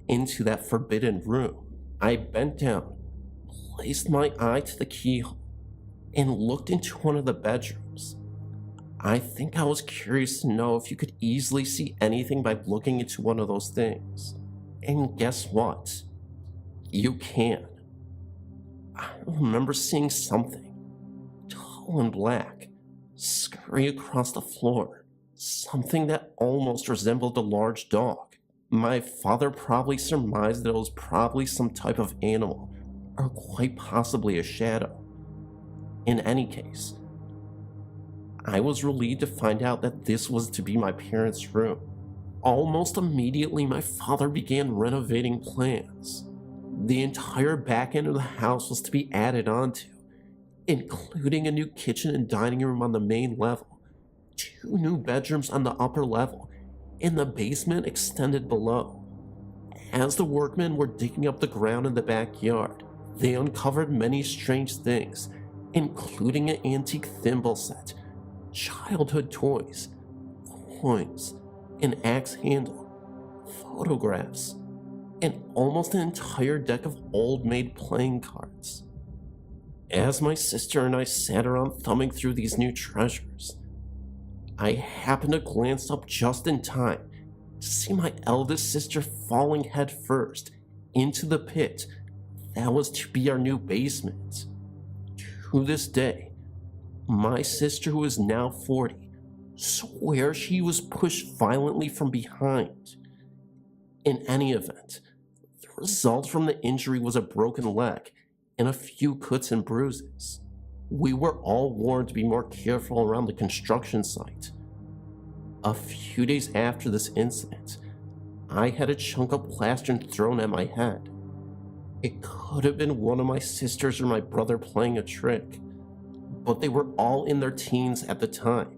into that forbidden room. I bent down, placed my eye to the keyhole, and looked into one of the bedrooms. I think I was curious to know if you could easily see anything by looking into one of those things. And guess what? You can. I remember seeing something, tall and black, scurry across the floor. Something that almost resembled a large dog. My father probably surmised that it was probably some type of animal, or quite possibly a shadow. In any case, I was relieved to find out that this was to be my parents' room. Almost immediately, my father began renovating plans. The entire back end of the house was to be added onto, including a new kitchen and dining room on the main level, 2 new bedrooms on the upper level, and the basement extended below. As the workmen were digging up the ground in the backyard, they uncovered many strange things, including an antique thimble set, childhood toys, coins, an axe handle, photographs, and almost an entire deck of old-made playing cards. As my sister and I sat around thumbing through these new treasures, I happened to glance up just in time to see my eldest sister falling headfirst into the pit that was to be our new basement. To this day, my sister, who is now 40, swears she was pushed violently from behind. In any event, the result from the injury was a broken leg and a few cuts and bruises. We were all warned to be more careful around the construction site. A few days after this incident, I had a chunk of plaster thrown at my head. It could have been one of my sisters or my brother playing a trick, but they were all in their teens at the time,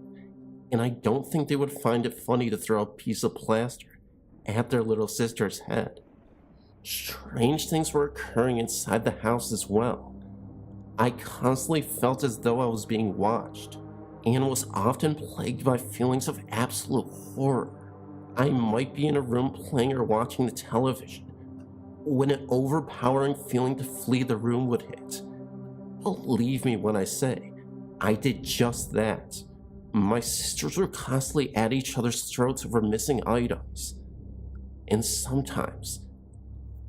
and I don't think they would find it funny to throw a piece of plaster at their little sister's head. Strange things were occurring inside the house as well. I constantly felt as though I was being watched, and was often plagued by feelings of absolute horror. I might be in a room playing or watching the television, when an overpowering feeling to flee the room would hit. Believe me when I say, I did just that. My sisters were constantly at each other's throats over missing items. And sometimes,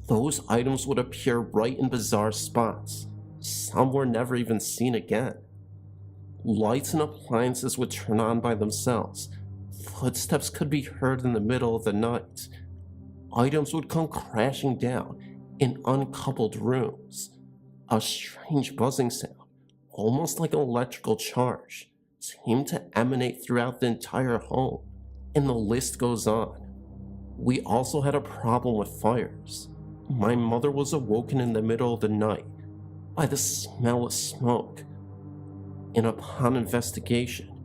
those items would appear right in bizarre spots. Some were never even seen again. Lights and appliances would turn on by themselves. Footsteps could be heard in the middle of the night. Items would come crashing down in uncoupled rooms. A strange buzzing sound, almost like an electrical charge, seemed to emanate throughout the entire home, and the list goes on. We also had a problem with fires. My mother was awoken in the middle of the night by the smell of smoke, and upon investigation,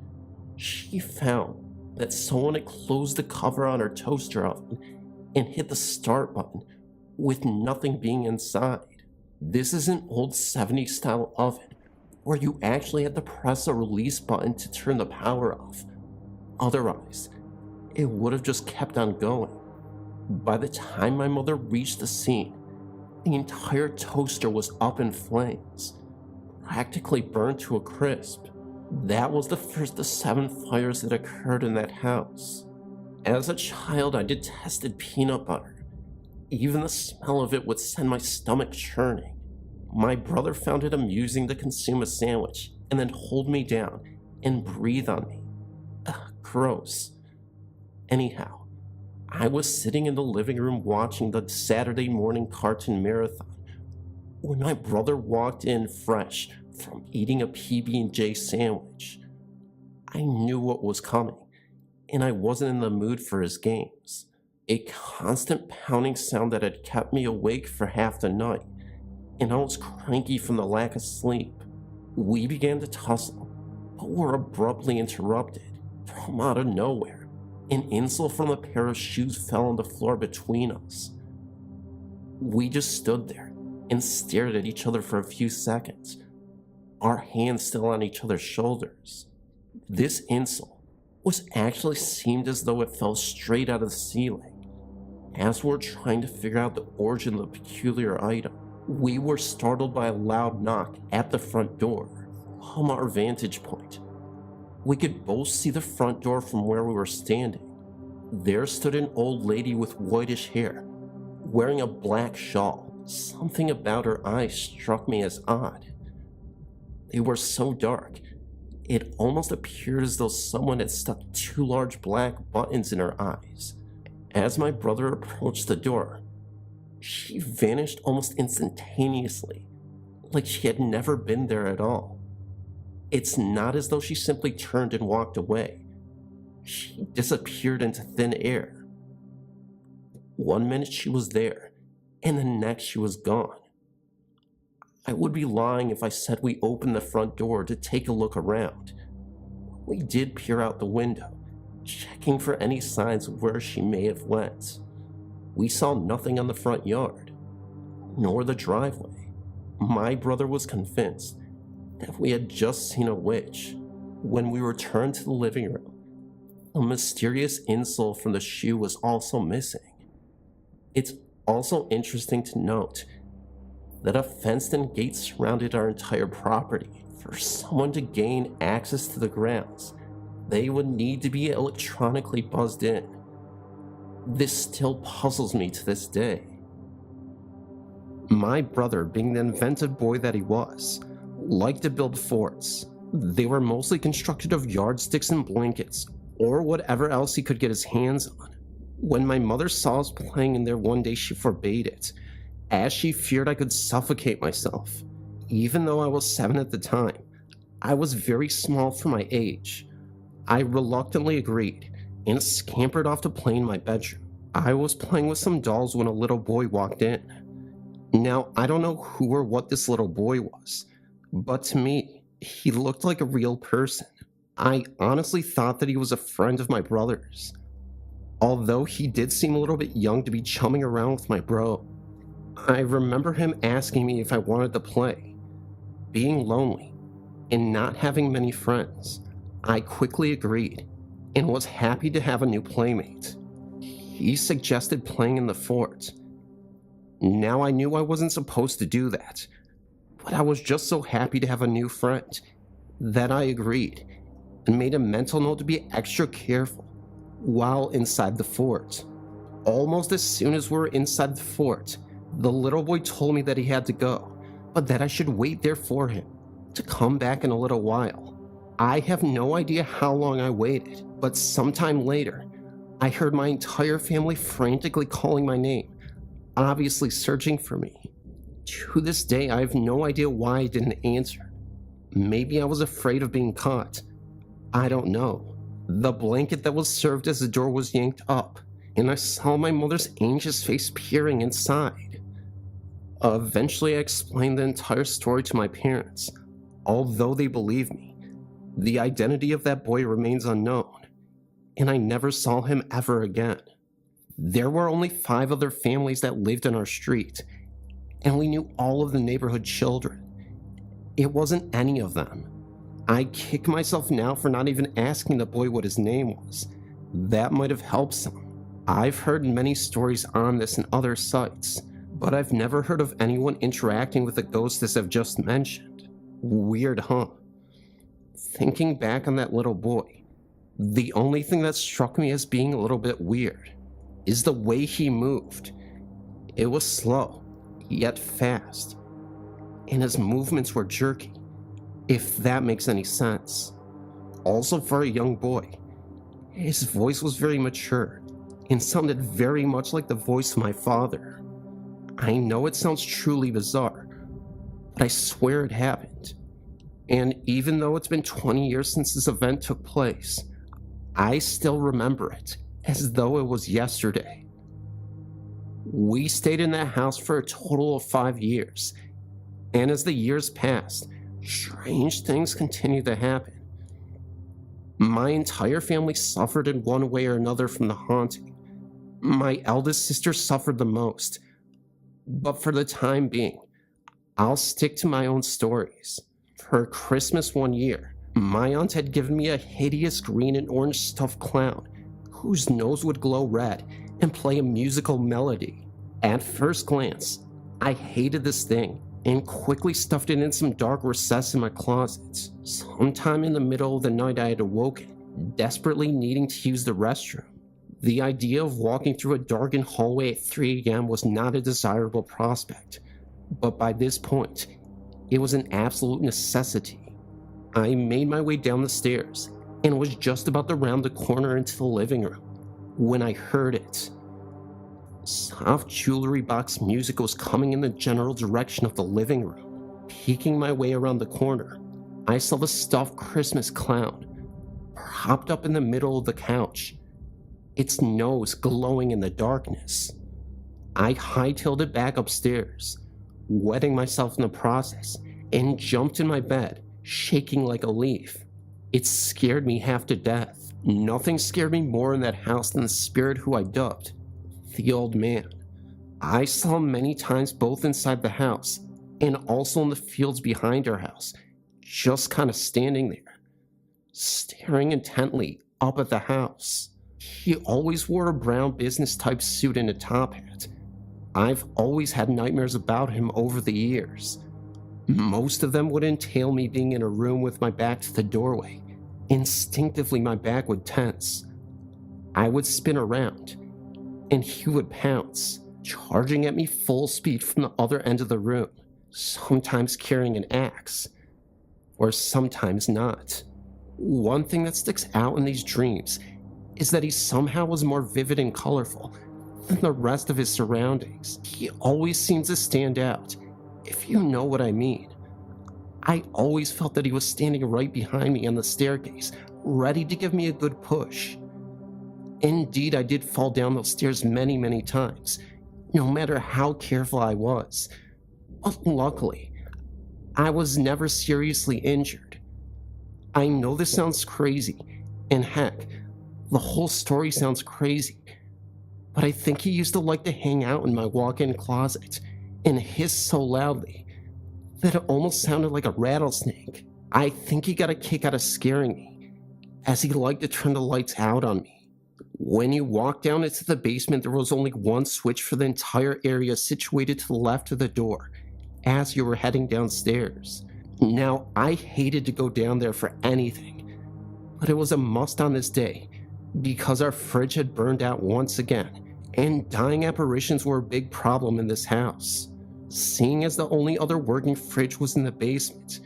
she found that someone had closed the cover on her toaster oven and hit the start button with nothing being inside. This is an old 70s style oven where you actually had to press a release button to turn the power off. Otherwise, it would have just kept on going. By the time my mother reached the scene, the entire toaster was up in flames, practically burned to a crisp. That was the first of 7 fires that occurred in that house. As a child, I detested peanut butter. Even the smell of it would send my stomach churning. My brother found it amusing to consume a sandwich and then hold me down and breathe on me. Ugh, gross. Anyhow, I was sitting in the living room watching the Saturday morning cartoon marathon when my brother walked in fresh from eating a PB&J sandwich. I knew what was coming, and I wasn't in the mood for his games. A constant pounding sound that had kept me awake for half the night, and I was cranky from the lack of sleep. We began to tussle, but were abruptly interrupted. From out of nowhere, an insole from a pair of shoes fell on the floor between us. We just stood there and stared at each other for a few seconds, our hands still on each other's shoulders. This insole actually seemed as though it fell straight out of the ceiling. As we were trying to figure out the origin of the peculiar item, we were startled by a loud knock at the front door. From our vantage point, we could both see the front door from where we were standing. There stood an old lady with whitish hair, wearing a black shawl. Something about her eyes struck me as odd. They were so dark, it almost appeared as though someone had stuck 2 large black buttons in her eyes. As my brother approached the door, she vanished almost instantaneously, like she had never been there at all. It's not as though she simply turned and walked away. She disappeared into thin air. 1 minute she was there, and the next she was gone. I would be lying if I said we opened the front door to take a look around. we did peer out the window, checking for any signs of where she may have went. We saw nothing on the front yard, nor the driveway. My brother was convinced that we had just seen a witch. When we returned to the living room, a mysterious insole from the shoe was also missing. It's also interesting to note that a fenced-in gate surrounded our entire property. For someone to gain access to the grounds, they would need to be electronically buzzed in. This still puzzles me to this day. My brother, being the inventive boy that he was, liked to build forts. They were mostly constructed of yardsticks and blankets, or whatever else he could get his hands on. When my mother saw us playing in there one day, she forbade it, as she feared I could suffocate myself. Even though I was 7 at the time, I was very small for my age. I reluctantly agreed and scampered off to play in my bedroom. I was playing with some dolls when a little boy walked in. Now, I don't know who or what this little boy was, but to me, he looked like a real person. I honestly thought that he was a friend of my brother's, although he did seem a little bit young to be chumming around with my bro. I remember him asking me if I wanted to play. Being lonely and not having many friends, I quickly agreed and was happy to have a new playmate. He suggested playing in the fort. Now, I knew I wasn't supposed to do that, but I was just so happy to have a new friend that I agreed and made a mental note to be extra careful while inside the fort. Almost as soon as we were inside the fort, the little boy told me that he had to go, but that I should wait there for him to come back in a little while. I have no idea how long I waited, but sometime later, I heard my entire family frantically calling my name, obviously searching for me. To this day, I have no idea why I didn't answer. Maybe I was afraid of being caught. I don't know. The blanket that was served as the door was yanked up, and I saw my mother's anxious face peering inside. Eventually, I explained the entire story to my parents. Although they believe me, the identity of that boy remains unknown, and I never saw him ever again. There were only 5 other families that lived in our street, and we knew all of the neighborhood children. It wasn't any of them. I kick myself now for not even asking the boy what his name was. That might have helped some. I've heard many stories on this and other sites, but I've never heard of anyone interacting with a ghost as I've just mentioned. Weird, huh? Thinking back on that little boy, the only thing that struck me as being a little bit weird is the way he moved. It was slow, yet fast, and his movements were jerky, if that makes any sense. Also, for a young boy, his voice was very mature and sounded very much like the voice of my father. I know it sounds truly bizarre, but I swear it happened. And even though it's been 20 years since this event took place, I still remember it as though it was yesterday. We stayed in that house for a total of 5 years, and as the years passed, strange things continued to happen. My entire family suffered in one way or another from the haunting. My eldest sister suffered the most, but for the time being, I'll stick to my own stories. For Christmas one year, my aunt had given me a hideous green and orange stuffed clown whose nose would glow red and play a musical melody. At first glance, I hated this thing and quickly stuffed it in some dark recess in my closet. Sometime in the middle of the night, I had awoken, desperately needing to use the restroom. The idea of walking through a darkened hallway at 3 a.m. was not a desirable prospect, but by this point, it was an absolute necessity. I made my way down the stairs and was just about to round the corner into the living room when I heard it. Soft jewelry box music was coming in the general direction of the living room. Peeking my way around the corner, I saw the stuffed Christmas clown propped up in the middle of the couch, its nose glowing in the darkness. I hightailed it back upstairs, wetting myself in the process, and jumped in my bed, shaking like a leaf. It scared me half to death. Nothing scared me more in that house than the spirit who I dubbed the old man. I saw him many times both inside the house and also in the fields behind our house, just kind of standing there, staring intently up at the house. He always wore a brown business-type suit and a top hat. I've always had nightmares about him over the years. Most of them would entail me being in a room with my back to the doorway. Instinctively, my back would tense. I would spin around, and he would pounce, charging at me full speed from the other end of the room, sometimes carrying an axe, or sometimes not. One thing that sticks out in these dreams is that he somehow was more vivid and colorful than the rest of his surroundings. He always seems to stand out, if you know what I mean. I always felt that he was standing right behind me on the staircase, ready to give me a good push. Indeed, I did fall down those stairs many, many times, no matter how careful I was. But luckily, I was never seriously injured. I know this sounds crazy, and heck, the whole story sounds crazy, but I think he used to like to hang out in my walk-in closet and hiss so loudly that it almost sounded like a rattlesnake. I think he got a kick out of scaring me, as he liked to turn the lights out on me. When you walked down into the basement, there was only one switch for the entire area situated to the left of the door as you were heading downstairs. Now, I hated to go down there for anything, but it was a must on this day because our fridge had burned out once again, and dying apparitions were a big problem in this house. Seeing as the only other working fridge was in the basement,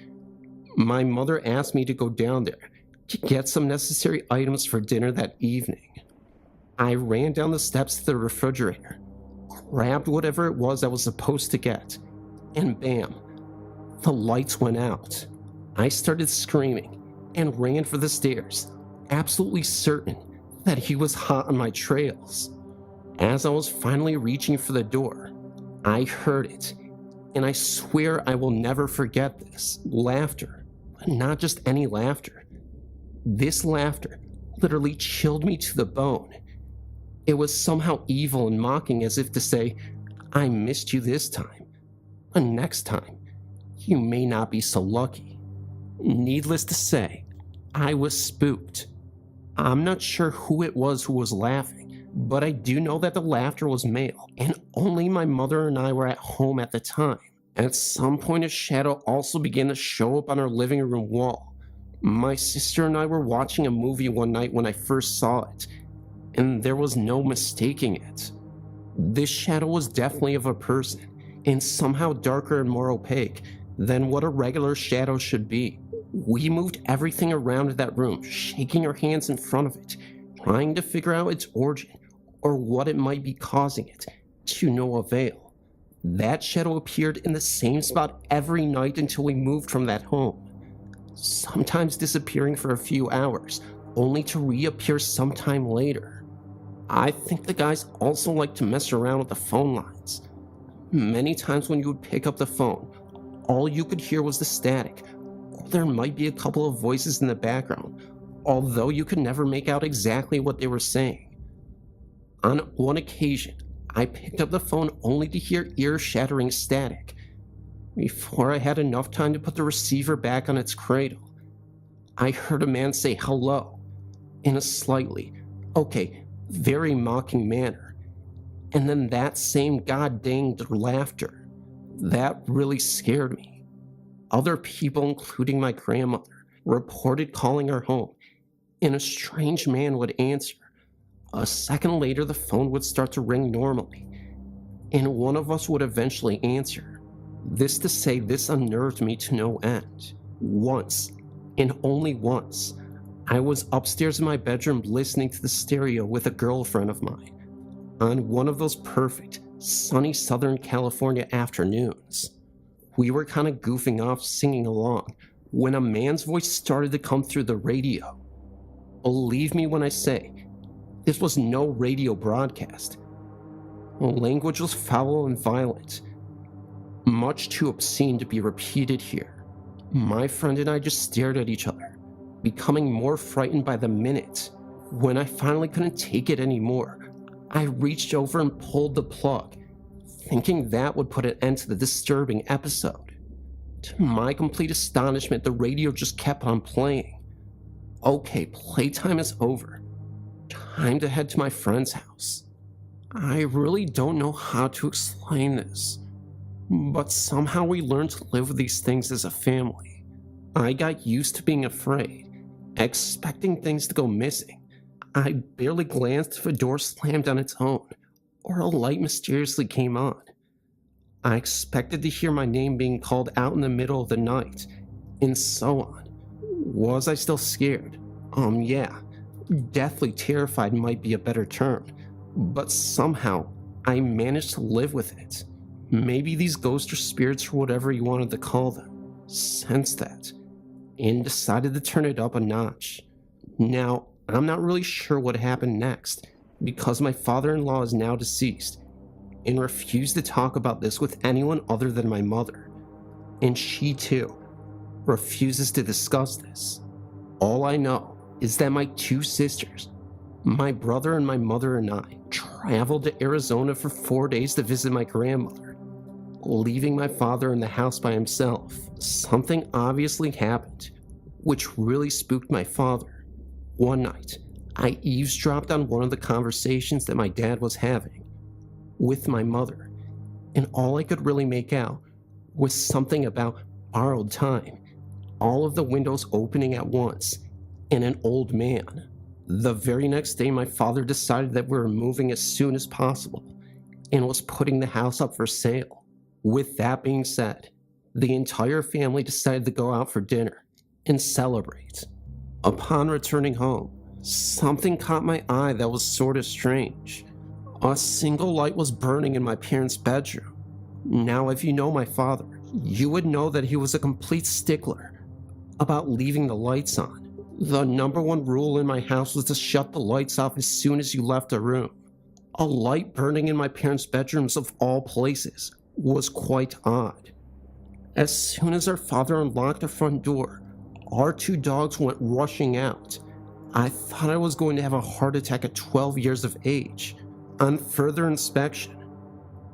my mother asked me to go down there to get some necessary items for dinner that evening. I ran down the steps to the refrigerator, grabbed whatever it was I was supposed to get, and bam, the lights went out. I started screaming and ran for the stairs, absolutely certain that he was hot on my trails. As I was finally reaching for the door, I heard it, and I swear I will never forget this. Laughter, but not just any laughter. This laughter literally chilled me to the bone. It was somehow evil and mocking, as if to say, I missed you this time, but next time, you may not be so lucky. Needless to say, I was spooked. I'm not sure who it was who was laughing, but I do know that the laughter was male, and only my mother and I were at home at the time. At some point, a shadow also began to show up on our living room wall. My sister and I were watching a movie one night when I first saw it, and there was no mistaking it. This shadow was definitely of a person, and somehow darker and more opaque than what a regular shadow should be. We moved everything around that room, shaking our hands in front of it, trying to figure out its origin or what it might be causing it, to no avail. That shadow appeared in the same spot every night until we moved from that home, sometimes disappearing for a few hours, only to reappear sometime later. I think the guys also like to mess around with the phone lines. Many times when you would pick up the phone, all you could hear was the static, or there might be a couple of voices in the background, although you could never make out exactly what they were saying. On one occasion, I picked up the phone only to hear ear-shattering static. Before I had enough time to put the receiver back on its cradle, I heard a man say hello in a slightly, very mocking manner, and then that same god-danged laughter. That really scared me. Other people, including my grandmother, reported calling our home, and a strange man would answer. A second later, the phone would start to ring normally, and one of us would eventually answer. This to say, this unnerved me to no end. Once, and only once, I was upstairs in my bedroom listening to the stereo with a girlfriend of mine on one of those perfect, sunny Southern California afternoons. We were kind of goofing off, singing along, when a man's voice started to come through the radio. Believe me when I say, this was no radio broadcast. The language was foul and violent, much too obscene to be repeated here. My friend and I just stared at each other, becoming more frightened by the minute. When I finally couldn't take it anymore, I reached over and pulled the plug, thinking that would put an end to the disturbing episode. To my complete astonishment, the radio just kept on playing. Okay, playtime is over. Time to head to my friend's house. I really don't know how to explain this, but somehow we learned to live with these things as a family. I got used to being afraid, expecting things to go missing. I barely glanced if a door slammed on its own, or a light mysteriously came on. I expected to hear my name being called out in the middle of the night, and so on. Was I still scared? Yeah. Deathly terrified might be a better term, but somehow I managed to live with it. Maybe these ghosts or spirits, or whatever you wanted to call them, sensed that and decided to turn it up a notch. Now, I'm not really sure what happened next, because my father-in-law is now deceased and refused to talk about this with anyone other than my mother. And she too refuses to discuss this. All I know is that my two sisters, my brother and my mother and I, traveled to Arizona for 4 days to visit my grandmother, leaving my father in the house by himself. Something obviously happened, which really spooked my father. One night, I eavesdropped on one of the conversations that my dad was having with my mother, and all I could really make out was something about borrowed time, all of the windows opening at once, and an old man. The very next day, my father decided that we were moving as soon as possible and was putting the house up for sale. With that being said, the entire family decided to go out for dinner and celebrate. Upon returning home, something caught my eye that was sort of strange. A single light was burning in my parents' bedroom. Now, if you know my father, you would know that he was a complete stickler about leaving the lights on. The number one rule in my house was to shut the lights off as soon as you left a room. A light burning in my parents' bedrooms, of all places, was quite odd. As soon as our father unlocked the front door, our two dogs went rushing out. I thought I was going to have a heart attack at 12 years of age. On further inspection,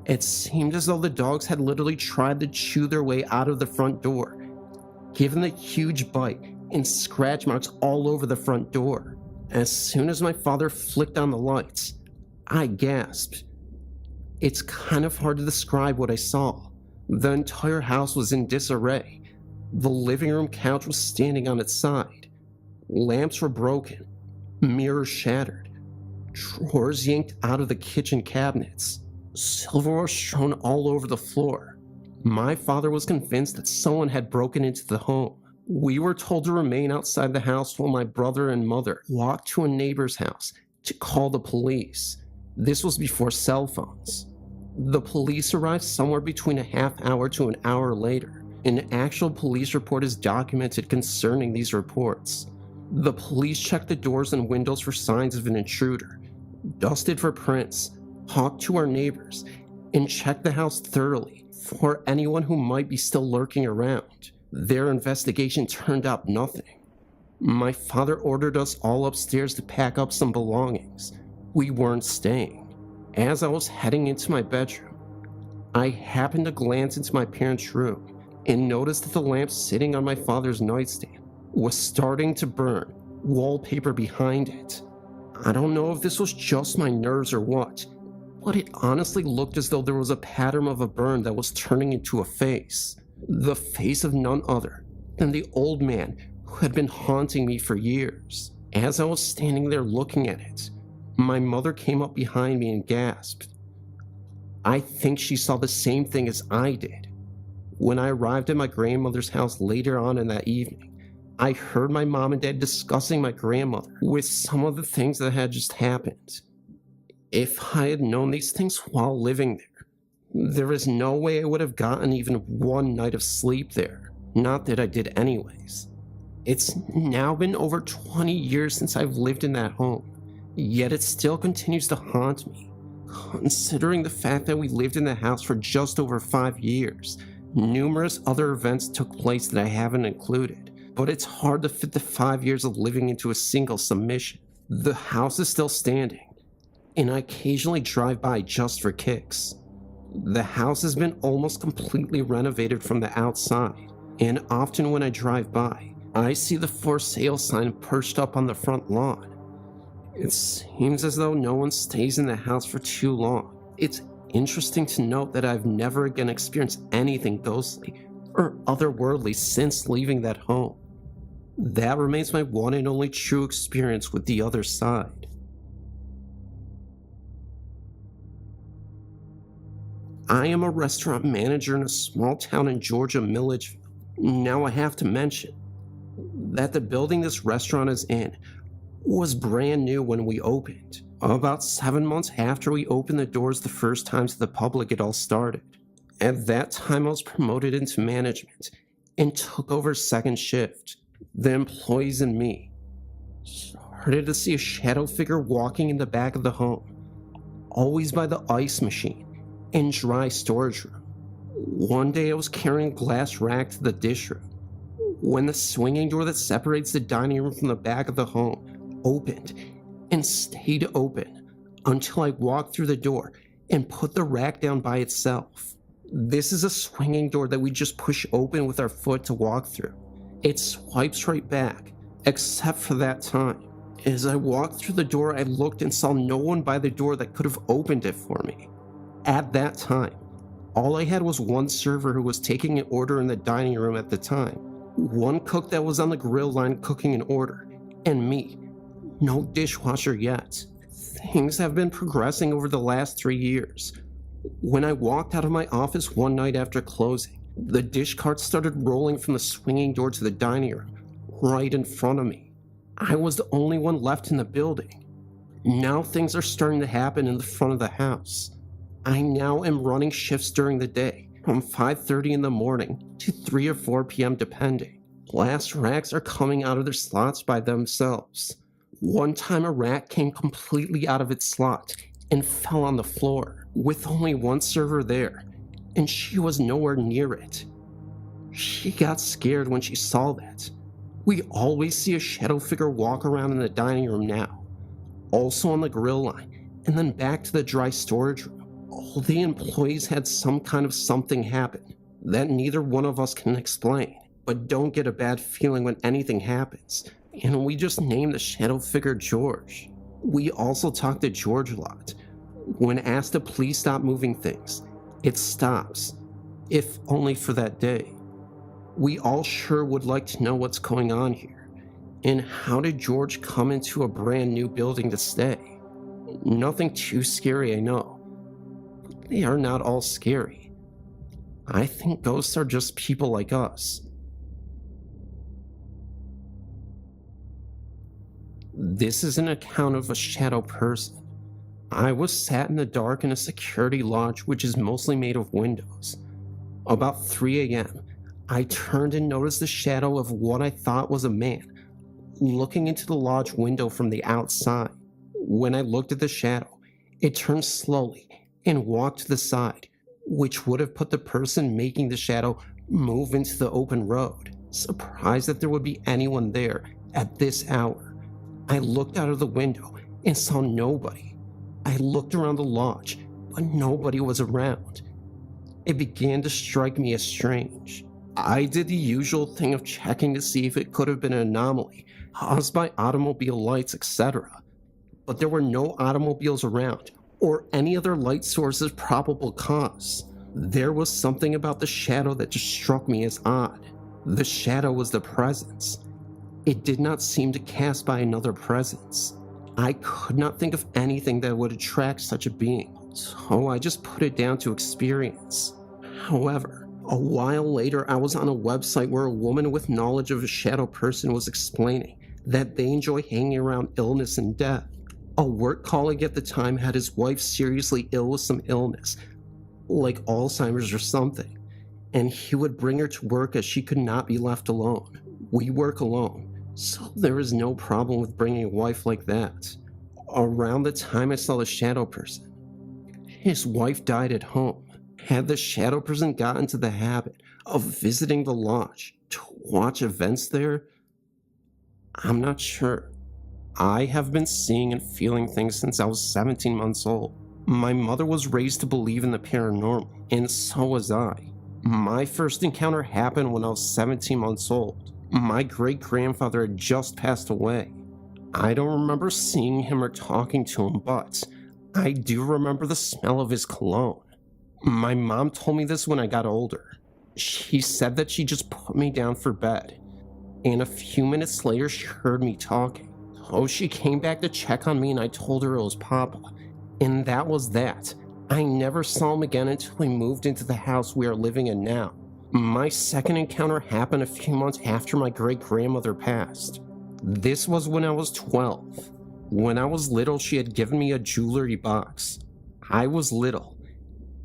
it seemed as though the dogs had literally tried to chew their way out of the front door, given the huge bite and scratch marks all over the front door. As soon as my father flicked on the lights, I gasped. It's kind of hard to describe what I saw. The entire house was in disarray. The living room couch was standing on its side. Lamps were broken, mirrors shattered, drawers yanked out of the kitchen cabinets, silverware strewn all over the floor. My father was convinced that someone had broken into the home. We were told to remain outside the house while my brother and mother walked to a neighbor's house to call the police. This was before cell phones. The police arrived somewhere between a half hour to an hour later. An actual police report is documented concerning these reports. The police checked the doors and windows for signs of an intruder, dusted for prints, talked to our neighbors, and checked the house thoroughly for anyone who might be still lurking around. Their investigation turned up nothing. My father ordered us all upstairs to pack up some belongings. We weren't staying. As I was heading into my bedroom, I happened to glance into my parents' room and noticed that the lamp sitting on my father's nightstand was starting to burn, wallpaper behind it. I don't know if this was just my nerves or what, but it honestly looked as though there was a pattern of a burn that was turning into a face. The face of none other than the old man who had been haunting me for years. As I was standing there looking at it, my mother came up behind me and gasped. I think she saw the same thing as I did. When I arrived at my grandmother's house later on in that evening, I heard my mom and dad discussing my grandmother with some of the things that had just happened. If I had known these things while living there is no way I would have gotten even one night of sleep there. Not that I did anyways. It's now been over 20 years since I've lived in that home, yet it still continues to haunt me. Considering the fact that we lived in the house for just over 5 years, numerous other events took place that I haven't included. but it's hard to fit the 5 years of living into a single submission. The house is still standing, and I occasionally drive by just for kicks. The house has been almost completely renovated from the outside, and often when I drive by, I see the for sale sign perched up on the front lawn. It seems as though no one stays in the house for too long. It's interesting to note that I've never again experienced anything ghostly or otherworldly since leaving that home. That remains my one and only true experience with the other side. I am a restaurant manager in a small town in Georgia, Milledgeville. Now I have to mention that the building this restaurant is in was brand new when we opened. About 7 months after we opened the doors the first time to the public, it all started. At that time, I was promoted into management and took over second shift. The employees and me started to see a shadow figure walking in the back of the home, always by the ice machine and dry storage room. One day I was carrying a glass rack to the dish room when the swinging door that separates the dining room from the back of the home opened and stayed open until I walked through the door and put the rack down by itself. This is a swinging door that we just push open with our foot to walk through. It swipes right back, except for that time. As I walked through the door, I looked and saw no one by the door that could have opened it for me. At that time, all I had was one server who was taking an order in the dining room at the time, one cook that was on the grill line cooking an order, and me. No dishwasher yet. Things have been progressing over the last 3 years. When I walked out of my office one night after closing, the dish cart started rolling from the swinging door to the dining room, right in front of me. I was the only one left in the building. Now things are starting to happen in the front of the house. I now am running shifts during the day, from 5:30 in the morning to 3 or 4 p.m. depending. Glass racks are coming out of their slots by themselves. One time a rack came completely out of its slot and fell on the floor, with only one server there, and she was nowhere near it. She got scared when she saw that. We always see a shadow figure walk around in the dining room now, also on the grill line, and then back to the dry storage room. All the employees had some kind of something happen that neither one of us can explain, but don't get a bad feeling when anything happens, and we just name the shadow figure George. We also talk to George a lot. When asked to please stop moving things, it stops, if only for that day. We all sure would like to know what's going on here, and how did George come into a brand new building to stay? Nothing too scary, I know, but they are not all scary. I think ghosts are just people like us. This is an account of a shadow person. I was sat in the dark in a security lodge which is mostly made of windows. About 3 a.m., I turned and noticed the shadow of what I thought was a man looking into the lodge window from the outside. When I looked at the shadow, it turned slowly and walked to the side, which would have put the person making the shadow move into the open road. Surprised that there would be anyone there at this hour, I looked out of the window and saw nobody. I looked around the lodge, but nobody was around. It began to strike me as strange. I did the usual thing of checking to see if it could have been an anomaly caused by automobile lights, etc. But there were no automobiles around, or any other light source's probable cause. There was something about the shadow that just struck me as odd. The shadow was the presence. It did not seem to cast by another presence. I could not think of anything that would attract such a being, so I just put it down to experience. However, a while later I was on a website where a woman with knowledge of a shadow person was explaining that they enjoy hanging around illness and death. A work colleague at the time had his wife seriously ill with some illness, like Alzheimer's or something, and he would bring her to work as she could not be left alone. We work alone, so there is no problem with bringing a wife like that. Around the time I saw the shadow person, his wife died at home. Had the shadow person gotten into the habit of visiting the lodge to watch events there? I'm not sure. I have been seeing and feeling things since I was 17 months old. My mother was raised to believe in the paranormal, and so was I. My first encounter happened when I was 17 months old. My great-grandfather had just passed away. I don't remember seeing him or talking to him, but I do remember the smell of his cologne. My mom told me this when I got older. She said that she just put me down for bed, and a few minutes later she heard me talking. Oh, she came back to check on me and I told her it was Papa. And that was that. I never saw him again until we moved into the house we are living in now. My second encounter happened a few months after my great-grandmother passed. This was when I was 12. When I was little, she had given me a jewelry box. I was little,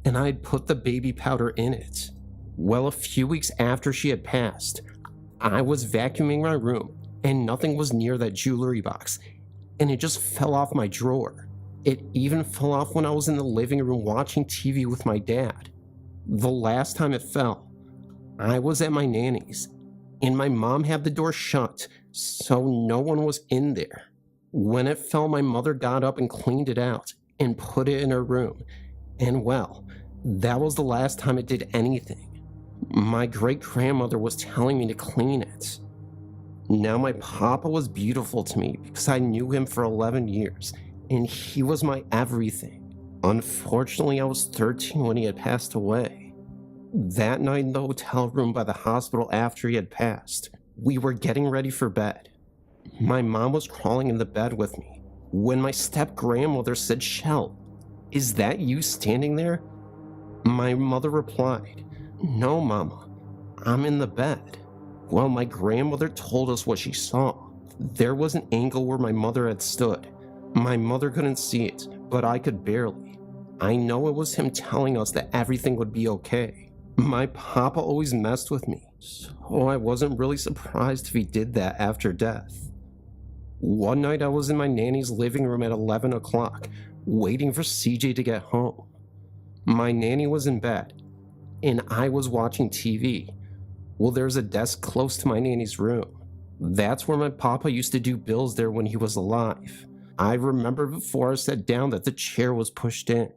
and I had put the baby powder in it. Well, a few weeks after she had passed, I was vacuuming my room, and nothing was near that jewelry box, and it just fell off my drawer. It even fell off when I was in the living room watching TV with my dad. The last time it fell, I was at my nanny's, and my mom had the door shut, so no one was in there. When it fell, my mother got up and cleaned it out and put it in her room, and well, that was the last time it did anything. My great-grandmother was telling me to clean it. Now, my papa was beautiful to me because I knew him for 11 years, and he was my everything. Unfortunately, I was 13 when he had passed away. That night in the hotel room by the hospital after he had passed, we were getting ready for bed. My mom was crawling in the bed with me when my step-grandmother said, "Shell, is that you standing there?" My mother replied, "No, Mama, I'm in the bed." Well, my grandmother told us what she saw. There was an angle where my mother had stood. My mother couldn't see it, but I could barely. I know it was him telling us that everything would be okay. My papa always messed with me, so I wasn't really surprised if he did that after death. One night I was in my nanny's living room at 11 o'clock, waiting for CJ to get home. My nanny was in bed, and I was watching TV. Well, there's a desk close to my nanny's room. That's where my papa used to do bills there when he was alive. I remember before I sat down that the chair was pushed in.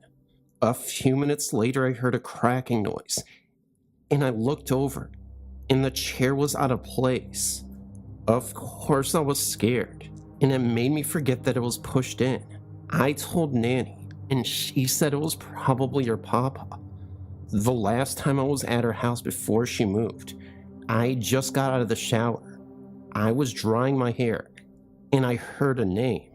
A few minutes later, I heard a cracking noise, and I looked over, and the chair was out of place. Of course, I was scared, and it made me forget that it was pushed in. I told Nanny, and she said it was probably her papa. The last time I was at her house before she moved, I just got out of the shower. I was drying my hair, and I heard a name.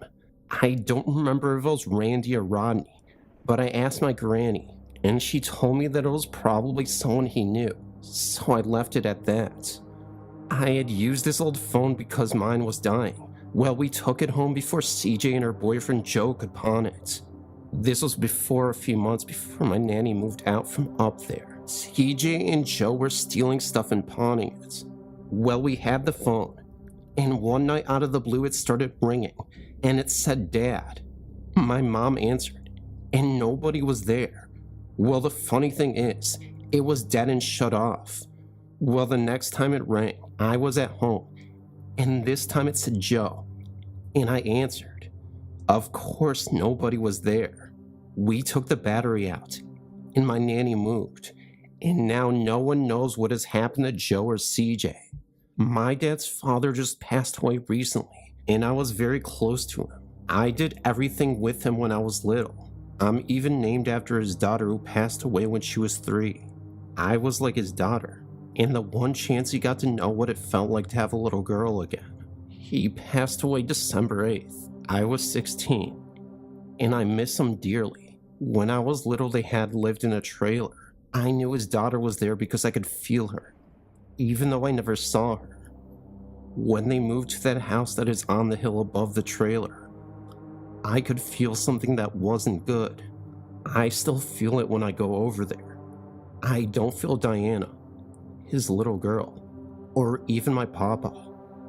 I don't remember if it was Randy or Rodney, but I asked my granny, and she told me that it was probably someone he knew, so I left it at that. I had used this old phone because mine was dying. Well, we took it home before CJ and her boyfriend Joe could pawn it. This was a few months before my nanny moved out from up there. CJ and Joe were stealing stuff and pawning it. Well, we had the phone, and one night out of the blue it started ringing, and it said Dad. My mom answered, and nobody was there. Well, the funny thing is, it was dead and shut off. Well, the next time it rang, I was at home, and this time it said Joe, and I answered. Of course, nobody was there. We took the battery out, and my nanny moved, and now no one knows what has happened to Joe or CJ. My dad's father just passed away recently, and I was very close to him. I did everything with him when I was little. I'm even named after his daughter who passed away when she was 3. I was like his daughter, and the one chance he got to know what it felt like to have a little girl again. He passed away December 8th. I was 16, and I miss him dearly. When I was little, they had lived in a trailer. I knew his daughter was there because I could feel her, even though I never saw her. When they moved to that house that is on the hill above the trailer, I could feel something that wasn't good. I still feel it when I go over there. I don't feel Diana, his little girl, or even my papa.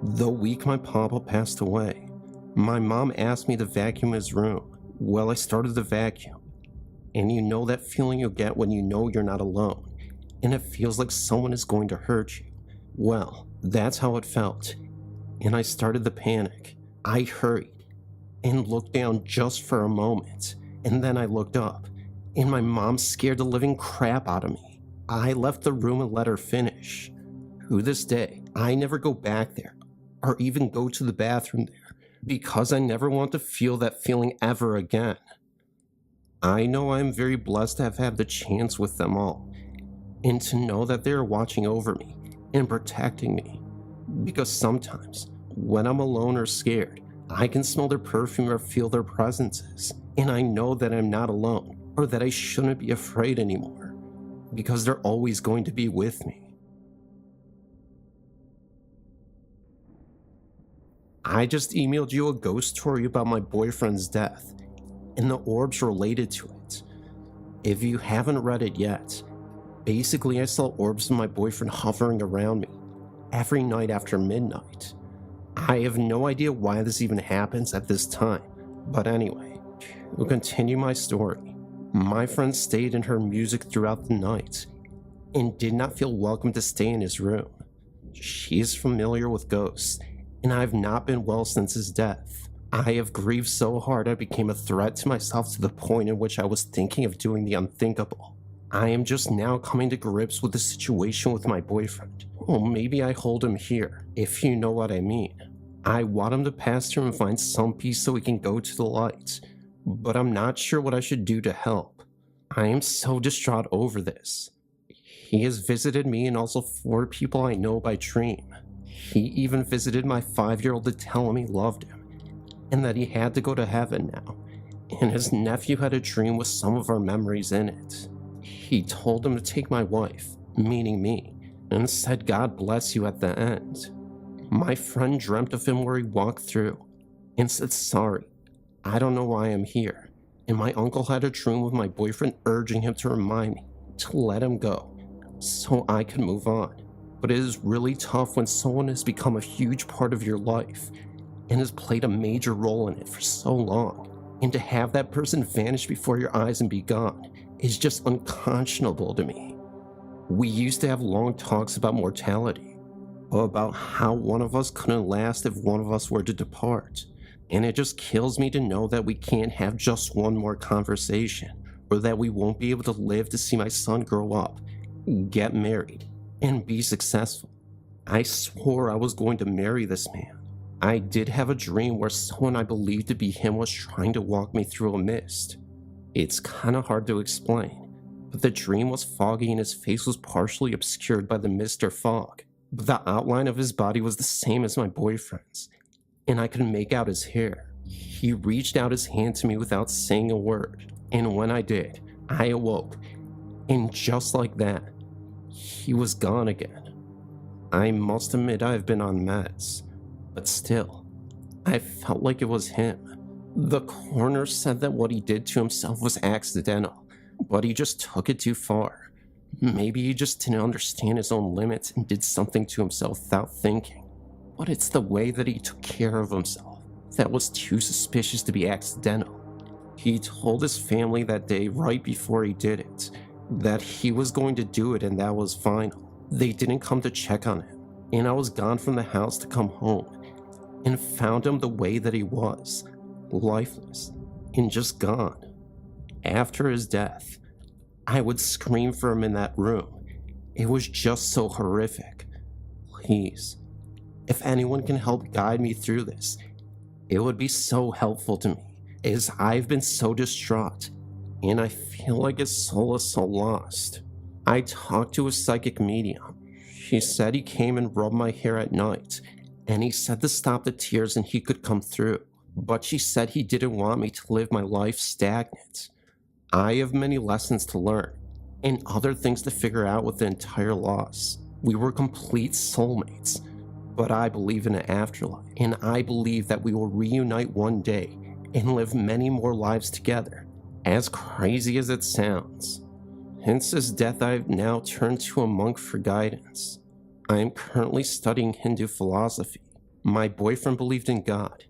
The week my papa passed away, my mom asked me to vacuum his room. Well, I started the vacuum, and you know that feeling you get when you know you're not alone, and it feels like someone is going to hurt you. Well, that's how it felt, and I started to panic. I hurried and looked down just for a moment, and then I looked up, and my mom scared the living crap out of me. I left the room and let her finish. To this day, I never go back there, or even go to the bathroom there, because I never want to feel that feeling ever again. I know I'm very blessed to have had the chance with them all, and to know that they are watching over me and protecting me, because sometimes, when I'm alone or scared, I can smell their perfume or feel their presences, and I know that I'm not alone, or that I shouldn't be afraid anymore, because they're always going to be with me. I just emailed you a ghost story about my boyfriend's death, and the orbs related to it. If you haven't read it yet, basically I saw orbs of my boyfriend hovering around me every night after midnight. I have no idea why this even happens at this time, but anyway, to continue my story, my friend stayed in her music throughout the night and did not feel welcome to stay in his room. She is familiar with ghosts, and I have not been well since his death. I have grieved so hard I became a threat to myself to the point in which I was thinking of doing the unthinkable. I am just now coming to grips with the situation with my boyfriend. Well, maybe I hold him here, if you know what I mean. I want him to pass through and find some peace so he can go to the light, but I'm not sure what I should do to help. I am so distraught over this. He has visited me and also 4 people I know by dream. He even visited my 5-year-old to tell him he loved him, and that he had to go to heaven now, and his nephew had a dream with some of our memories in it. He told him to take my wife, meaning me, and said God bless you at the end. My friend dreamt of him where he walked through, and said sorry, I don't know why I'm here, and my uncle had a dream with my boyfriend urging him to remind me to let him go, so I could move on. But it is really tough when someone has become a huge part of your life, and has played a major role in it for so long, and to have that person vanish before your eyes and be gone is just unconscionable to me. We used to have long talks about mortality, about how one of us couldn't last if one of us were to depart, and it just kills me to know that we can't have just one more conversation, or that we won't be able to live to see my son grow up, get married, and be successful. I swore I was going to marry this man. I did have a dream where someone I believed to be him was trying to walk me through a mist. It's kinda hard to explain, but the dream was foggy and his face was partially obscured by the mist or fog, but the outline of his body was the same as my boyfriend's, and I could make out his hair. He reached out his hand to me without saying a word, and when I did, I awoke, and just like that, he was gone again. I must admit I've been on meds, but still, I felt like it was him. The coroner said that what he did to himself was accidental, but he just took it too far. Maybe he just didn't understand his own limits and did something to himself without thinking. But it's the way that he took care of himself that was too suspicious to be accidental. He told his family that day right before he did it, that he was going to do it and that was final. They didn't come to check on him, and I was gone from the house to come home, and found him the way that he was, lifeless, and just gone. After his death, I would scream for him in that room. It was just so horrific. Please, if anyone can help guide me through this, it would be so helpful to me, as I've been so distraught, and I feel like his soul is so lost. I talked to a psychic medium. She said he came and rubbed my hair at night, and he said to stop the tears and he could come through. But she said he didn't want me to live my life stagnant. I have many lessons to learn, and other things to figure out with the entire loss. We were complete soulmates, but I believe in an afterlife, and I believe that we will reunite one day and live many more lives together, as crazy as it sounds. Since his death, I have now turned to a monk for guidance. I am currently studying Hindu philosophy. My boyfriend believed in God.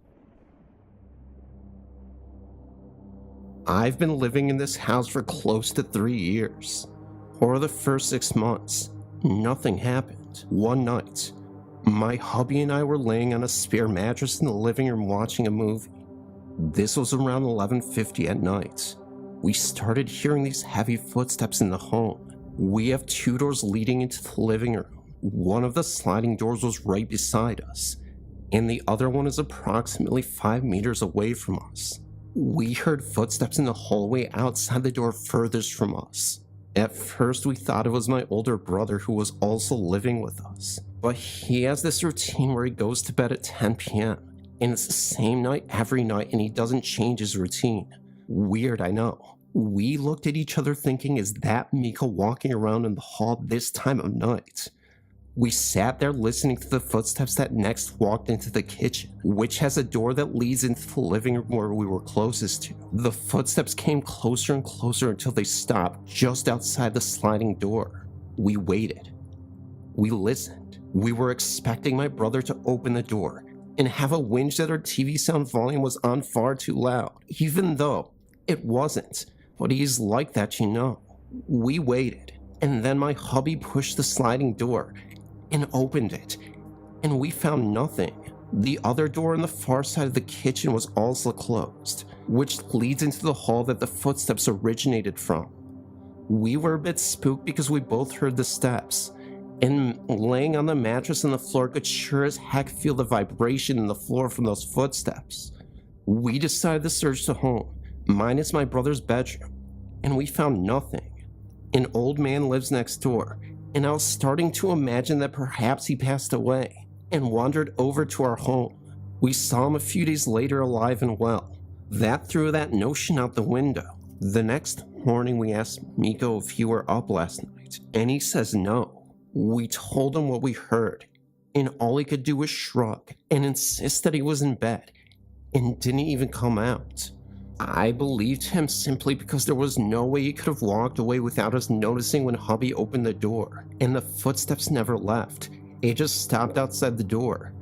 I've been living in this house for close to 3 years. For the first 6 months, nothing happened. One night, my hubby and I were laying on a spare mattress in the living room watching a movie. This was around 11:50 at night. We started hearing these heavy footsteps in the home. We have 2 doors leading into the living room. One of the sliding doors was right beside us, and the other one is approximately 5 meters away from us. We heard footsteps in the hallway outside the door furthest from us. At first, we thought it was my older brother who was also living with us, but he has this routine where he goes to bed at 10 p.m. and it's the same night every night, and he doesn't change his routine. Weird, I know. We looked at each other thinking, is that Mika walking around in the hall this time of night? We sat there listening to the footsteps that next walked into the kitchen, which has a door that leads into the living room where we were closest to. The footsteps came closer and closer until they stopped just outside the sliding door. We waited. We listened. We were expecting my brother to open the door and have a whinge that our TV sound volume was on far too loud, even though it wasn't. But he's like that, you know. We waited, and then my hubby pushed the sliding door and opened it, and we found nothing. The other door on the far side of the kitchen was also closed, which leads into the hall that the footsteps originated from. We were a bit spooked because we both heard the steps, and laying on the mattress on the floor could sure as heck feel the vibration in the floor from those footsteps. We decided to search the home, minus my brother's bedroom, and we found nothing. An old man lives next door, and I was starting to imagine that perhaps he passed away and wandered over to our home. We saw him a few days later alive and well. That threw that notion out the window. The next morning we asked Miko if he were up last night, and he says no. We told him what we heard, and all he could do was shrug and insist that he was in bed and didn't even come out. I believed him simply because there was no way he could have walked away without us noticing when hubby opened the door, and the footsteps never left. It just stopped outside the door,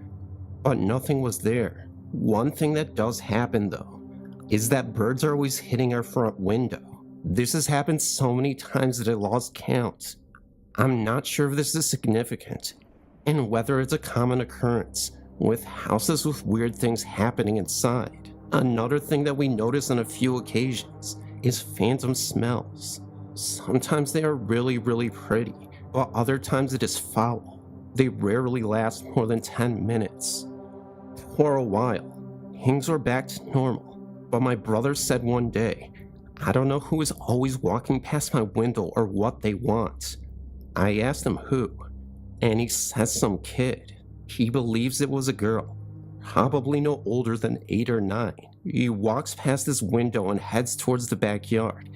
but nothing was there. One thing that does happen though, is that birds are always hitting our front window. This has happened so many times that I lost count. I'm not sure if this is significant, and whether it's a common occurrence, with houses with weird things happening inside. Another thing that we notice on a few occasions is phantom smells. Sometimes they are really, really pretty, but other times it is foul. They rarely last more than 10 minutes. For a while, things were back to normal, but my brother said one day, I don't know who is always walking past my window or what they want. I asked him who, and he says some kid. He believes it was a girl, probably no older than 8 or 9. He walks past his window and heads towards the backyard,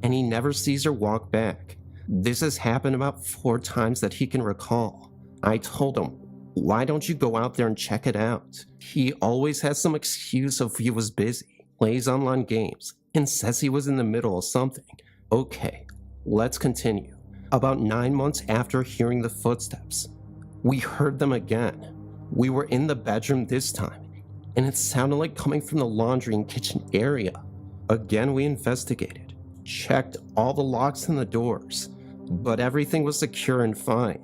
and he never sees her walk back. This has happened about 4 times that he can recall. I told him, why don't you go out there and check it out? He always has some excuse of he was busy, plays online games, and says he was in the middle of something. Okay, let's continue. About 9 months after hearing the footsteps, we heard them again. We were in the bedroom this time, and it sounded like coming from the laundry and kitchen area. Again, we investigated, checked all the locks and the doors, but everything was secure and fine.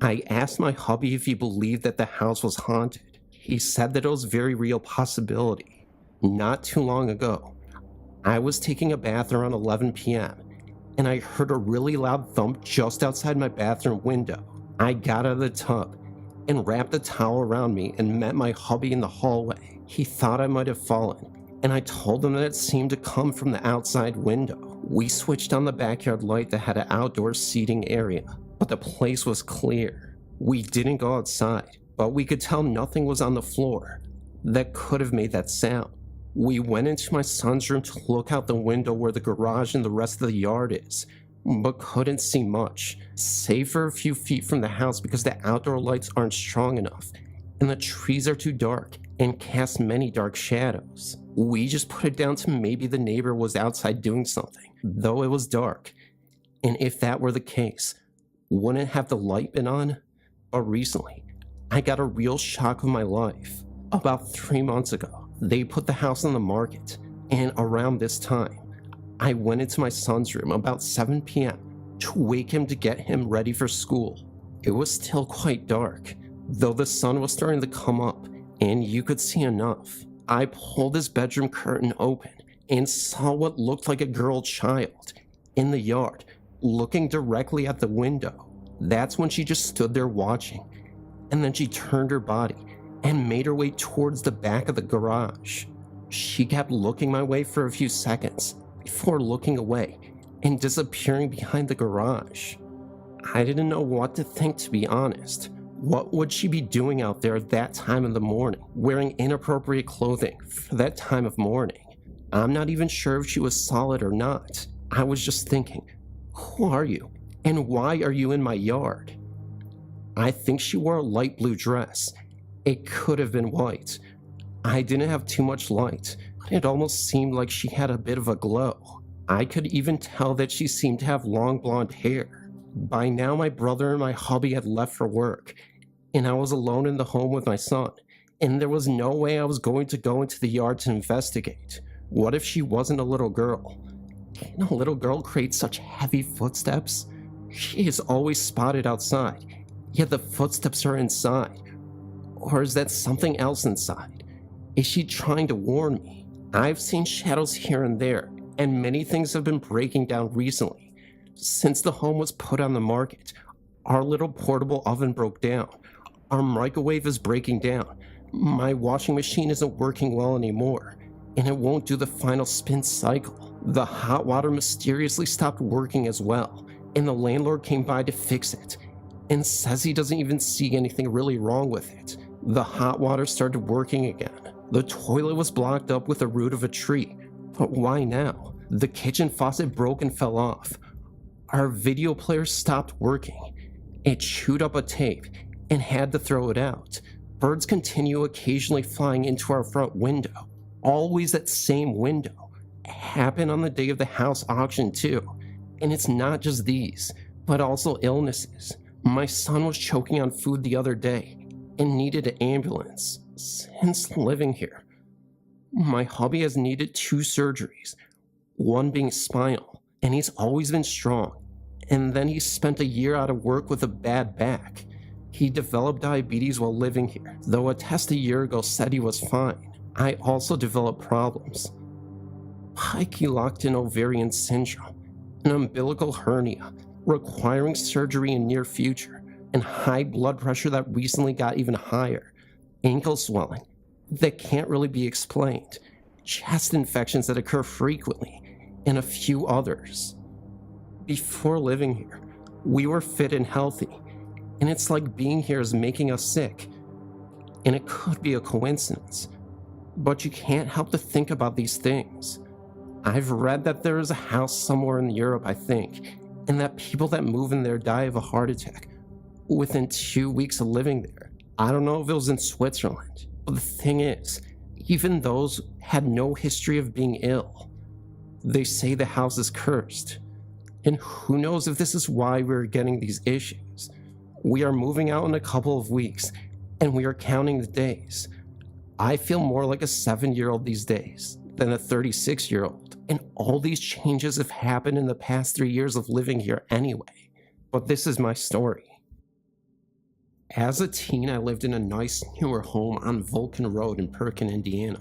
I asked my hubby if he believed that the house was haunted. He said that it was a very real possibility. Not too long ago, I was taking a bath around 11 p.m., and I heard a really loud thump just outside my bathroom window. I got out of the tub and wrapped a towel around me and met my hubby in the hallway. He thought I might have fallen, and I told him that it seemed to come from the outside window. We switched on the backyard light that had an outdoor seating area, but the place was clear. We didn't go outside, but we could tell nothing was on the floor that could have made that sound. We went into my son's room to look out the window where the garage and the rest of the yard is, but couldn't see much, save for a few feet from the house because the outdoor lights aren't strong enough, and the trees are too dark and cast many dark shadows. We just put it down to maybe the neighbor was outside doing something, though it was dark, and if that were the case, wouldn't have the light been on? But recently, I got a real shock of my life. About 3 months ago, they put the house on the market, and around this time, I went into my son's room about 7 p.m. to wake him to get him ready for school. It was still quite dark, though the sun was starting to come up, and you could see enough. I pulled his bedroom curtain open and saw what looked like a girl child in the yard, looking directly at the window. That's when she just stood there watching, and then she turned her body and made her way towards the back of the garage. She kept looking my way for a few seconds before looking away and disappearing behind the garage. I didn't know what to think, to be honest. What would she be doing out there at that time of the morning, wearing inappropriate clothing for that time of morning? I'm not even sure if she was solid or not. I was just thinking, who are you? And why are you in my yard? I think she wore a light blue dress. It could have been white. I didn't have too much light, but it almost seemed like she had a bit of a glow. I could even tell that she seemed to have long blonde hair. By now, my brother and my hubby had left for work, and I was alone in the home with my son, and there was no way I was going to go into the yard to investigate. What if she wasn't a little girl? Can a little girl create such heavy footsteps? She is always spotted outside, yet the footsteps are inside. Or is that something else inside? Is she trying to warn me? I've seen shadows here and there, and many things have been breaking down recently. Since the home was put on the market, our little portable oven broke down. Our microwave is breaking down. My washing machine isn't working well anymore, and it won't do the final spin cycle. The hot water mysteriously stopped working as well, and the landlord came by to fix it, and says he doesn't even see anything really wrong with it. The hot water started working again. The toilet was blocked up with the root of a tree, but why now? The kitchen faucet broke and fell off. Our video player stopped working. It chewed up a tape and had to throw it out. Birds continue occasionally flying into our front window. Always that same window. It happened on the day of the house auction too. And it's not just these, but also illnesses. My son was choking on food the other day and needed an ambulance. Since living here, my hubby has needed 2 surgeries, one being spinal, and he's always been strong. And then he spent a year out of work with a bad back. He developed diabetes while living here, though a test a year ago said he was fine. I also developed problems. Locked-in ovarian syndrome, an umbilical hernia, requiring surgery in near future, and high blood pressure that recently got even higher, ankle swelling that can't really be explained, chest infections that occur frequently, and a few others. Before living here, we were fit and healthy, and it's like being here is making us sick. And it could be a coincidence, but you can't help to think about these things. I've read that there is a house somewhere in Europe, I think, and that people that move in there die of a heart attack within 2 weeks of living there. I don't know if it was in Switzerland, but the thing is, even those had no history of being ill. They say the house is cursed. And who knows if this is why we're getting these issues. We are moving out in a couple of weeks, and we are counting the days. I feel more like a 7-year-old these days than a 36-year-old, and all these changes have happened in the past 3 years of living here anyway. But this is my story. As a teen, I lived in a nice, newer home on Vulcan Road in Perkin, Indiana.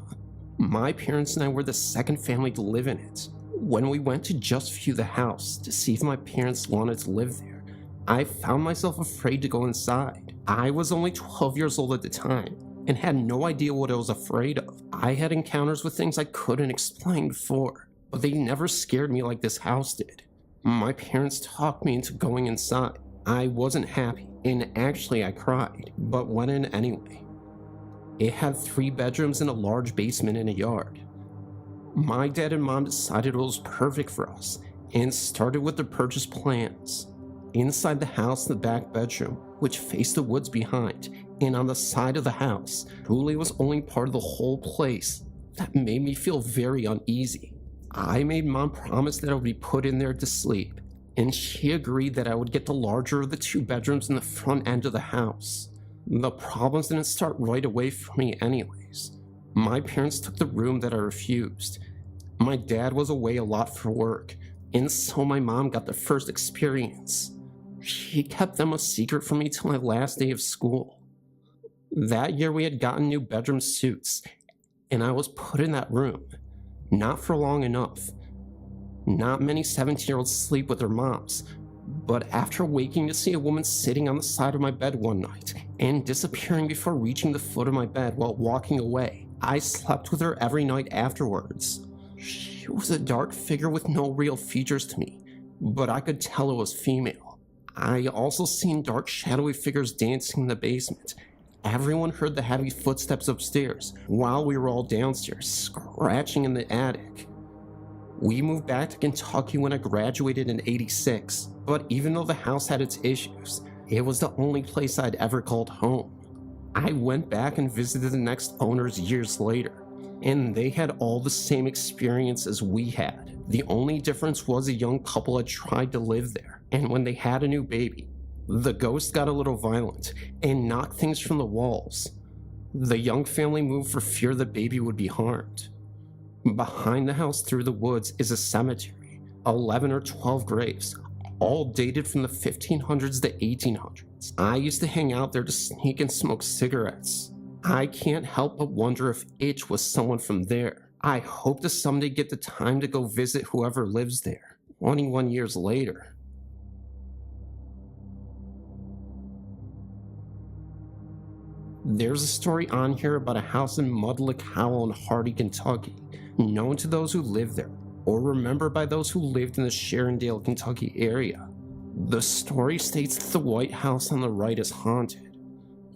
My parents and I were the second family to live in it. When we went to just view the house to see if my parents wanted to live there, I found myself afraid to go inside. I was only 12 years old at the time and had no idea what I was afraid of. I had encounters with things I couldn't explain before, but they never scared me like this house did. My parents talked me into going inside. I wasn't happy, and actually I cried, but went in anyway. It had 3 bedrooms and a large basement and a yard. My dad and mom decided it was perfect for us and started with the purchase plans. Inside the house, the back bedroom, which faced the woods behind, and on the side of the house, truly was only part of the whole place that made me feel very uneasy. I made mom promise that I would be put in there to sleep, and she agreed that I would get the larger of the 2 bedrooms in the front end of the house. The problems didn't start right away for me anyways. My parents took the room that I refused. My dad was away a lot for work, and so my mom got the first experience. She kept them a secret from me till my last day of school. That year we had gotten new bedroom suits, and I was put in that room. Not for long enough. Not many 17-year-olds sleep with their moms, but after waking to see a woman sitting on the side of my bed one night and disappearing before reaching the foot of my bed while walking away, I slept with her every night afterwards. She was a dark figure with no real features to me, but I could tell it was female. I also seen dark shadowy figures dancing in the basement. Everyone heard the heavy footsteps upstairs while we were all downstairs, scratching in the attic. We moved back to Kentucky when I graduated in '86, but even though the house had its issues, it was the only place I'd ever called home. I went back and visited the next owners years later, and they had all the same experience as we had. The only difference was a young couple had tried to live there, and when they had a new baby, the ghost got a little violent and knocked things from the walls. The young family moved for fear the baby would be harmed. Behind the house through the woods is a cemetery, 11 or 12 graves, all dated from the 1500s to 1800s. I used to hang out there to sneak and smoke cigarettes. I can't help but wonder if it was someone from there. I hope to someday get the time to go visit whoever lives there, 21 years later. There's a story on here about a house in Mudlick Hollow in Hardy, Kentucky, known to those who live there, or remembered by those who lived in the Sharondale, Kentucky area. The story states that the White House on the right is haunted.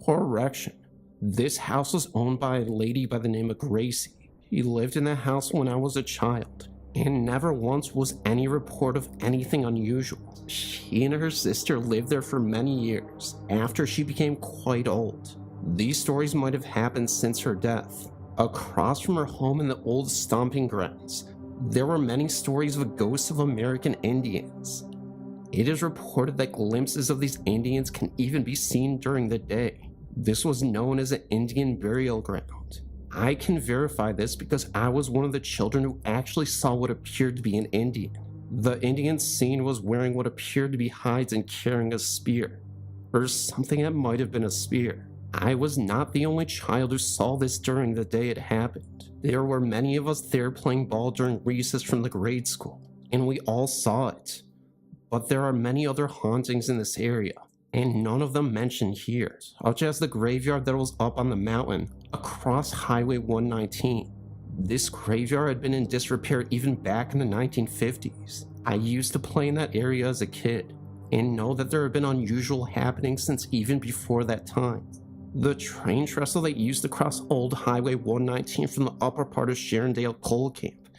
Correction, this house was owned by a lady by the name of Gracie. She lived in the house when I was a child, and never once was any report of anything unusual. She and her sister lived there for many years, after she became quite old. These stories might have happened since her death. Across from her home in the old stomping grounds, there were many stories of the ghosts of American Indians. It is reported that glimpses of these Indians can even be seen during the day. This was known as an Indian burial ground. I can verify this because I was one of the children who actually saw what appeared to be an Indian. The Indian seen was wearing what appeared to be hides and carrying a spear, or something that might have been a spear. I was not the only child who saw this during the day it happened. There were many of us there playing ball during recess from the grade school, and we all saw it. But there are many other hauntings in this area, and none of them mentioned here, such as the graveyard that was up on the mountain across Highway 119. This graveyard had been in disrepair even back in the 1950s. I used to play in that area as a kid, and know that there have been unusual happenings since even before that time. The train trestle that used to cross Old Highway 119 from the upper part of Sharondale coal camp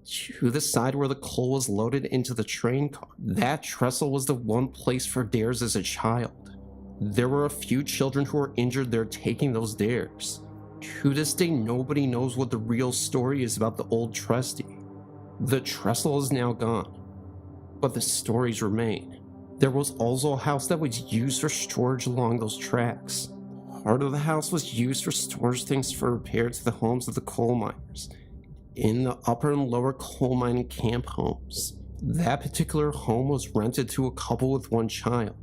to the side where the coal was loaded into the train car. That trestle was the one place for dares as a child. There were a few children who were injured there taking those dares. To this day, nobody knows what the real story is about the old trustee. The trestle is now gone, but the stories remain. There was also a house that was used for storage along those tracks. Part of the house was used for storage things for repair to the homes of the coal miners in the upper and lower coal mining camp homes. That particular home was rented to a couple with one child.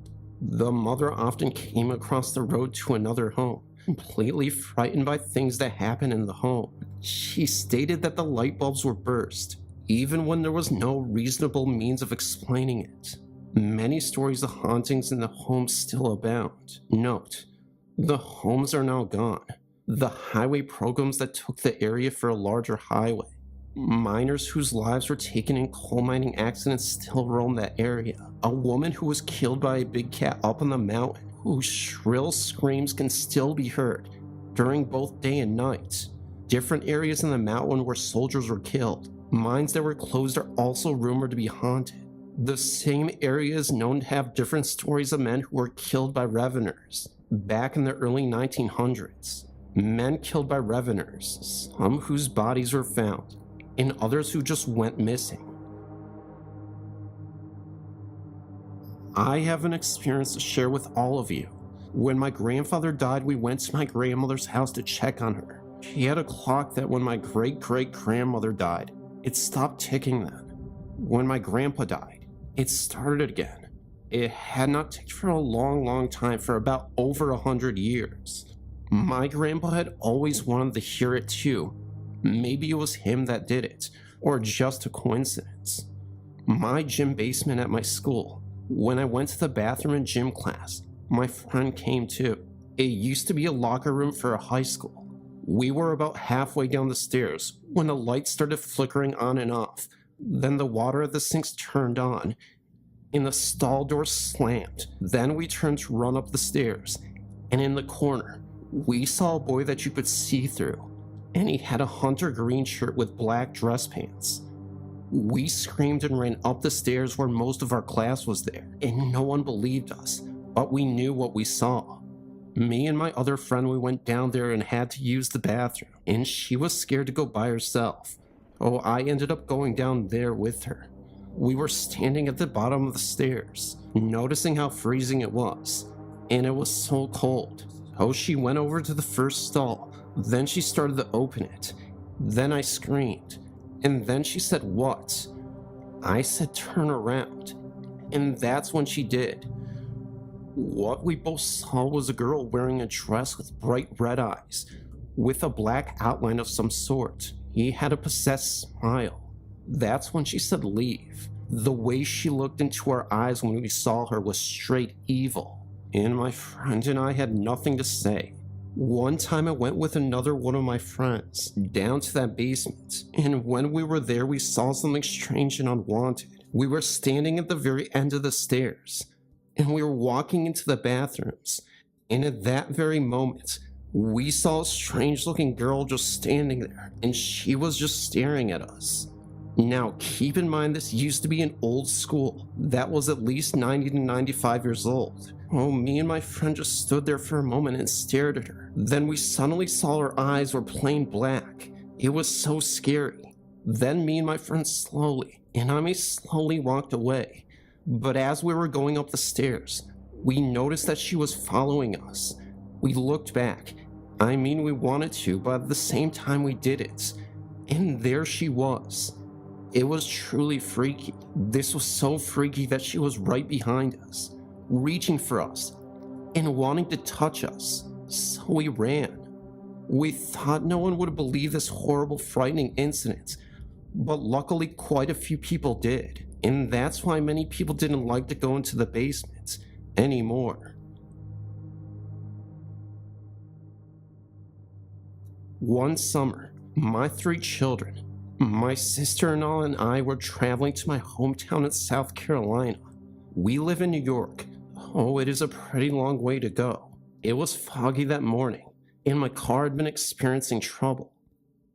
The mother often came across the road to another home, completely frightened by things that happened in the home. She stated that the light bulbs were burst, even when there was no reasonable means of explaining it. Many stories of hauntings in the home still abound. Note, the homes are now gone. The highway programs that took the area for a larger highway. Miners whose lives were taken in coal mining accidents still roam that area. A woman who was killed by a big cat up on the mountain, whose shrill screams can still be heard during both day and night. Different areas in the mountain where soldiers were killed. Mines that were closed are also rumored to be haunted. The same area is known to have different stories of men who were killed by reveners back in the early 1900s. Men killed by reveners, some whose bodies were found, and others who just went missing. I have an experience to share with all of you. When my grandfather died, we went to my grandmother's house to check on her. She had a clock that when my great-great-grandmother died, it stopped ticking then. When my grandpa died, it started again. It had not ticked for a long time, for about over 100 years. My grandpa had always wanted to hear it too. Maybe it was him that did it, or just a coincidence. My gym basement at my school, when I went to the bathroom in gym class, my friend came too. It used to be a locker room for a high school. We were about halfway down the stairs when the lights started flickering on and off. Then the water at the sinks turned on, and the stall door slammed. Then we turned to run up the stairs, and in the corner, we saw a boy that you could see through, and he had a hunter green shirt with black dress pants. We screamed and ran up the stairs where most of our class was there, and no one believed us, but we knew what we saw. Me and my other friend, we went down there and had to use the bathroom, and she was scared to go by herself. Oh, I ended up going down there with her. We were standing at the bottom of the stairs, noticing how freezing it was, and it was so cold. Oh, she went over to the first stall, then she started to open it. Then I screamed, and then she said, "What?" I said, "Turn around," and that's when she did. What we both saw was a girl wearing a dress with bright red eyes, with a black outline of some sort. He had a possessed smile. That's when she said, "Leave." The way she looked into our eyes when we saw her was straight evil, and my friend and I had nothing to say. One time I went with another one of my friends down to that basement, and when we were there we saw something strange and unwanted. We were standing at the very end of the stairs, and we were walking into the bathrooms, and at that very moment, we saw a strange-looking girl just standing there, and she was just staring at us. Now, keep in mind this used to be an old school that was at least 90 to 95 years old. Oh, me and my friend just stood there for a moment and stared at her. Then we suddenly saw her eyes were plain black. It was so scary. Then me and my friend slowly walked away. But as we were going up the stairs, we noticed that she was following us. We looked back. I mean, we wanted to, but at the same time we didn't. And there she was. It was truly freaky. This was so freaky that she was right behind us, reaching for us and wanting to touch us. So we ran. We thought no one would believe this horrible, frightening incident, but luckily quite a few people did. And that's why many people didn't like to go into the basement anymore. One summer, my 3 children, my sister-in-law and I were traveling to my hometown in South Carolina. We live in New York. Oh, it is a pretty long way to go. It was foggy that morning, and my car had been experiencing trouble.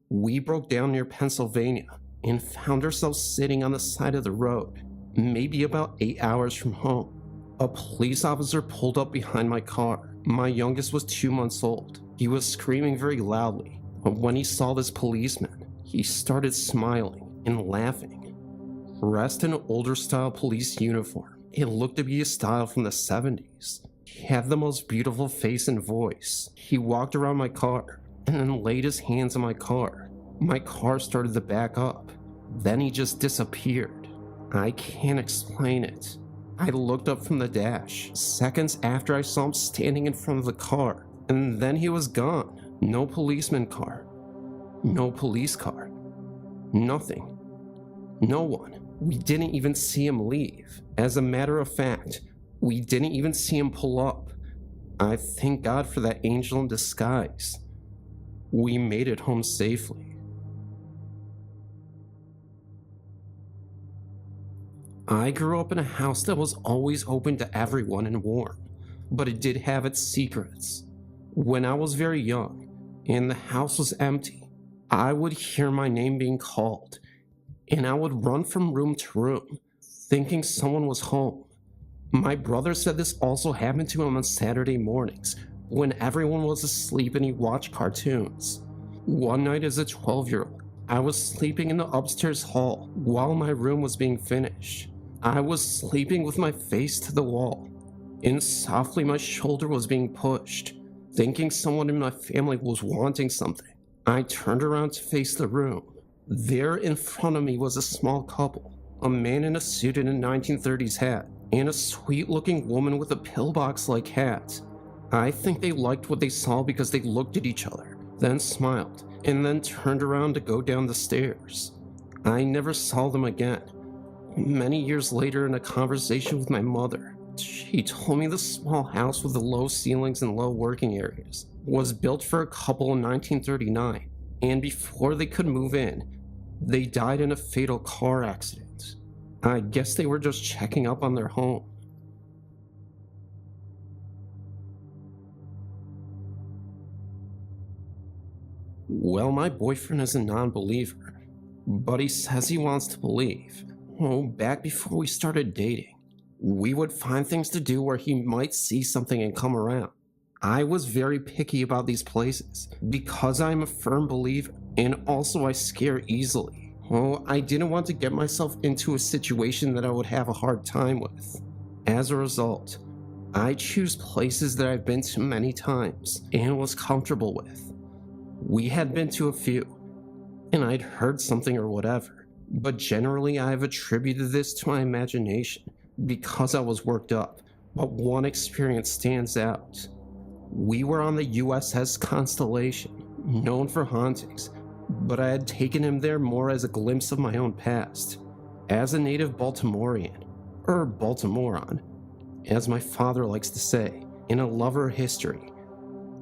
We broke down near Pennsylvania and found ourselves sitting on the side of the road, maybe about 8 hours from home. A police officer pulled up behind my car. My youngest was 2 months old. He was screaming very loudly, but when he saw this policeman, he started smiling and laughing. Dressed in an older style police uniform, it looked to be a style from the 70s. He had the most beautiful face and voice. He walked around my car and then laid his hands on my car. My car started to back up. Then he just disappeared. I can't explain it. I looked up from the dash seconds after I saw him standing in front of the car, and then he was gone. No policeman car. No police car. Nothing. No one. We didn't even see him leave. As a matter of fact, we didn't even see him pull up. I thank God for that angel in disguise. We made it home safely. I grew up in a house that was always open to everyone and warm, but it did have its secrets. When I was very young, and the house was empty, I would hear my name being called, and I would run from room to room, thinking someone was home. My brother said this also happened to him on Saturday mornings, when everyone was asleep and he watched cartoons. One night as a 12-year-old, I was sleeping in the upstairs hall while my room was being finished. I was sleeping with my face to the wall, and softly my shoulder was being pushed, thinking someone in my family was wanting something. I turned around to face the room. There in front of me was a small couple, a man in a suit and a 1930s hat, and a sweet-looking woman with a pillbox-like hat. I think they liked what they saw because they looked at each other, then smiled, and then turned around to go down the stairs. I never saw them again. Many years later, in a conversation with my mother, she told me the small house with the low ceilings and low working areas was built for a couple in 1939, and before they could move in, they died in a fatal car accident. I guess they were just checking up on their home. Well, my boyfriend is a non-believer, but he says he wants to believe. Oh, back before we started dating, we would find things to do where he might see something and come around. I was very picky about these places because I'm a firm believer, and also I scare easily. Oh, I didn't want to get myself into a situation that I would have a hard time with. As a result, I choose places that I've been to many times and was comfortable with. We had been to a few, and I'd heard something or whatever, but generally I've attributed this to my imagination because I was worked up, but one experience stands out. We were on the USS Constellation, known for hauntings, but I had taken him there more as a glimpse of my own past. As a native Baltimorean, or Baltimorean, as my father likes to say, and a lover of history,